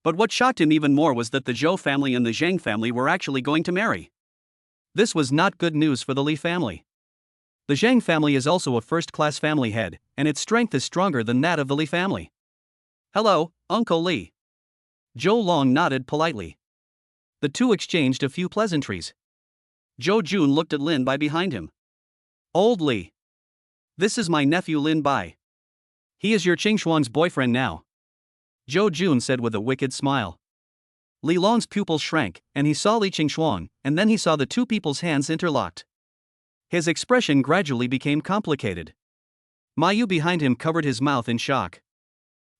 But what shocked him even more was that the Zhou family and the Zhang family were actually going to marry. This was not good news for the Li family. The Zhang family is also a first-class family head, and its strength is stronger than that of the Li family. Hello, Uncle Li. Zhou Long nodded politely. The two exchanged a few pleasantries. Zhou Jun looked at Lin Bai behind him. Old Li. This is my nephew Lin Bai. He is your Qingshuang's boyfriend now. Zhou Jun said with a wicked smile. Li Long's pupils shrank, and he saw Li Qingshuang, and then he saw the two people's hands interlocked. His expression gradually became complicated. Ma Yu behind him covered his mouth in shock.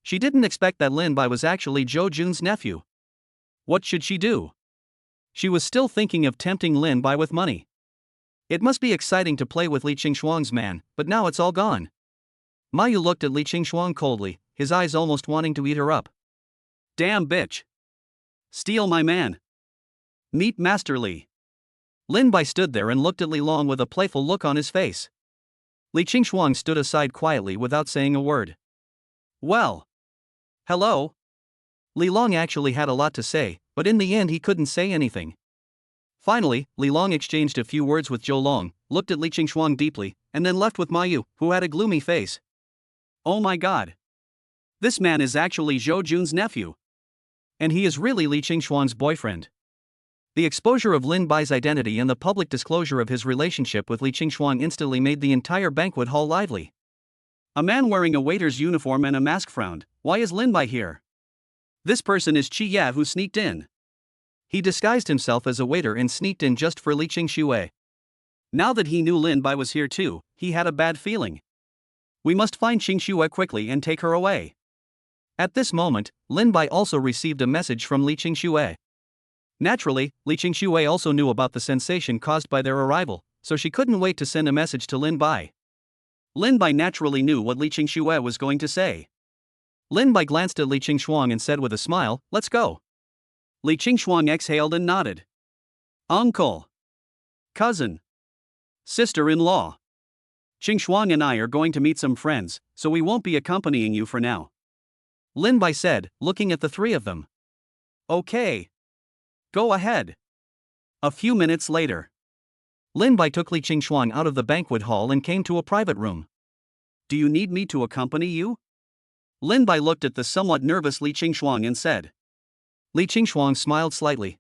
She didn't expect that Lin Bai was actually Zhou Jun's nephew. What should she do? She was still thinking of tempting Lin Bai with money. It must be exciting to play with Li Qingshuang's man, but now it's all gone. Ma Yu looked at Li Qingshuang coldly, his eyes almost wanting to eat her up. Damn bitch. Steal my man. Meet Master Li. Lin Bai stood there and looked at Li Long with a playful look on his face. Li Qingshuang stood aside quietly without saying a word. Well. Hello. Li Long actually had a lot to say, but in the end he couldn't say anything. Finally, Li Long exchanged a few words with Zhou Long, looked at Li Qingshuang deeply, and then left with Ma Yu, who had a gloomy face. Oh my god. This man is actually Zhou Jun's nephew. And he is really Li Qingshuang's boyfriend. The exposure of Lin Bai's identity and the public disclosure of his relationship with Li Qingshuang instantly made the entire banquet hall lively. A man wearing a waiter's uniform and a mask frowned. Why is Lin Bai here? This person is Qi Ya who sneaked in. He disguised himself as a waiter and sneaked in just for Li Qingxue. Now that he knew Lin Bai was here too, he had a bad feeling. We must find Qingxue quickly and take her away. At this moment, Lin Bai also received a message from Li Qingxue. Naturally, Li Qingxue also knew about the sensation caused by their arrival, so she couldn't wait to send a message to Lin Bai. Lin Bai naturally knew what Li Qingxue was going to say. Lin Bai glanced at Li Qingshuang and said with a smile, "Let's go." Li Qingshuang exhaled and nodded. Uncle. Cousin. Sister-in-law. Qingshuang and I are going to meet some friends, so we won't be accompanying you for now. Lin Bai said, looking at the three of them. Okay. Go ahead. A few minutes later. Lin Bai took Li Qingshuang out of the banquet hall and came to a private room. Do you need me to accompany you? Lin Bai looked at the somewhat nervous Li Qingshuang and said. Li Qingshuang smiled slightly.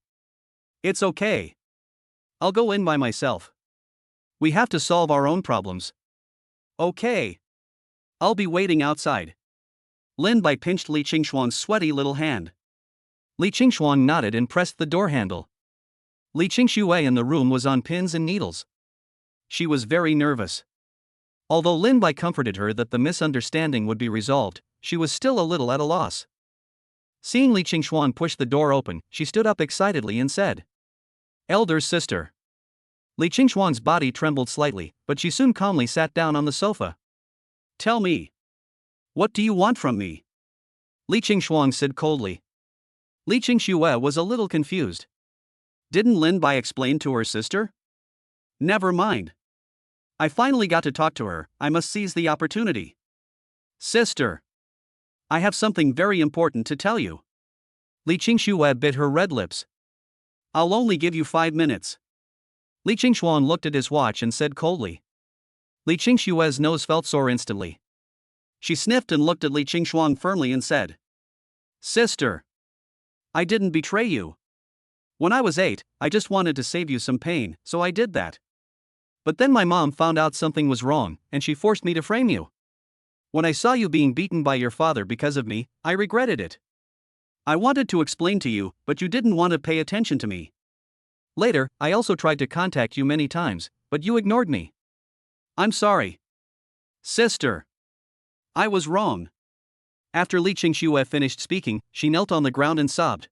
It's okay. I'll go in by myself. We have to solve our own problems. Okay. I'll be waiting outside. Lin Bai pinched Li Qingshuang's sweaty little hand. Li Qingshuang nodded and pressed the door handle. Li Qingxue in the room was on pins and needles. She was very nervous. Although Lin Bai comforted her that the misunderstanding would be resolved, she was still a little at a loss. Seeing Li Qingshuang push the door open, she stood up excitedly and said, Elder sister. Li Qingshuang's body trembled slightly, but she soon calmly sat down on the sofa. Tell me. What do you want from me? Li Qingshuang said coldly. Li Qingxue was a little confused. Didn't Lin Bai explain to her sister? Never mind. I finally got to talk to her, I must seize the opportunity. Sister. I have something very important to tell you. Li Qingxue bit her red lips. I'll only give you 5 minutes. Li Qingshuan looked at his watch and said coldly. Li Qingshua's nose felt sore instantly. She sniffed and looked at Li Qingshuan firmly and said, Sister, I didn't betray you. When I was 8, I just wanted to save you some pain, so I did that. But then my mom found out something was wrong, and she forced me to frame you. When I saw you being beaten by your father because of me, I regretted it. I wanted to explain to you, but you didn't want to pay attention to me. Later, I also tried to contact you many times, but you ignored me. I'm sorry. Sister. I was wrong. After Li Qingxue finished speaking, she knelt on the ground and sobbed.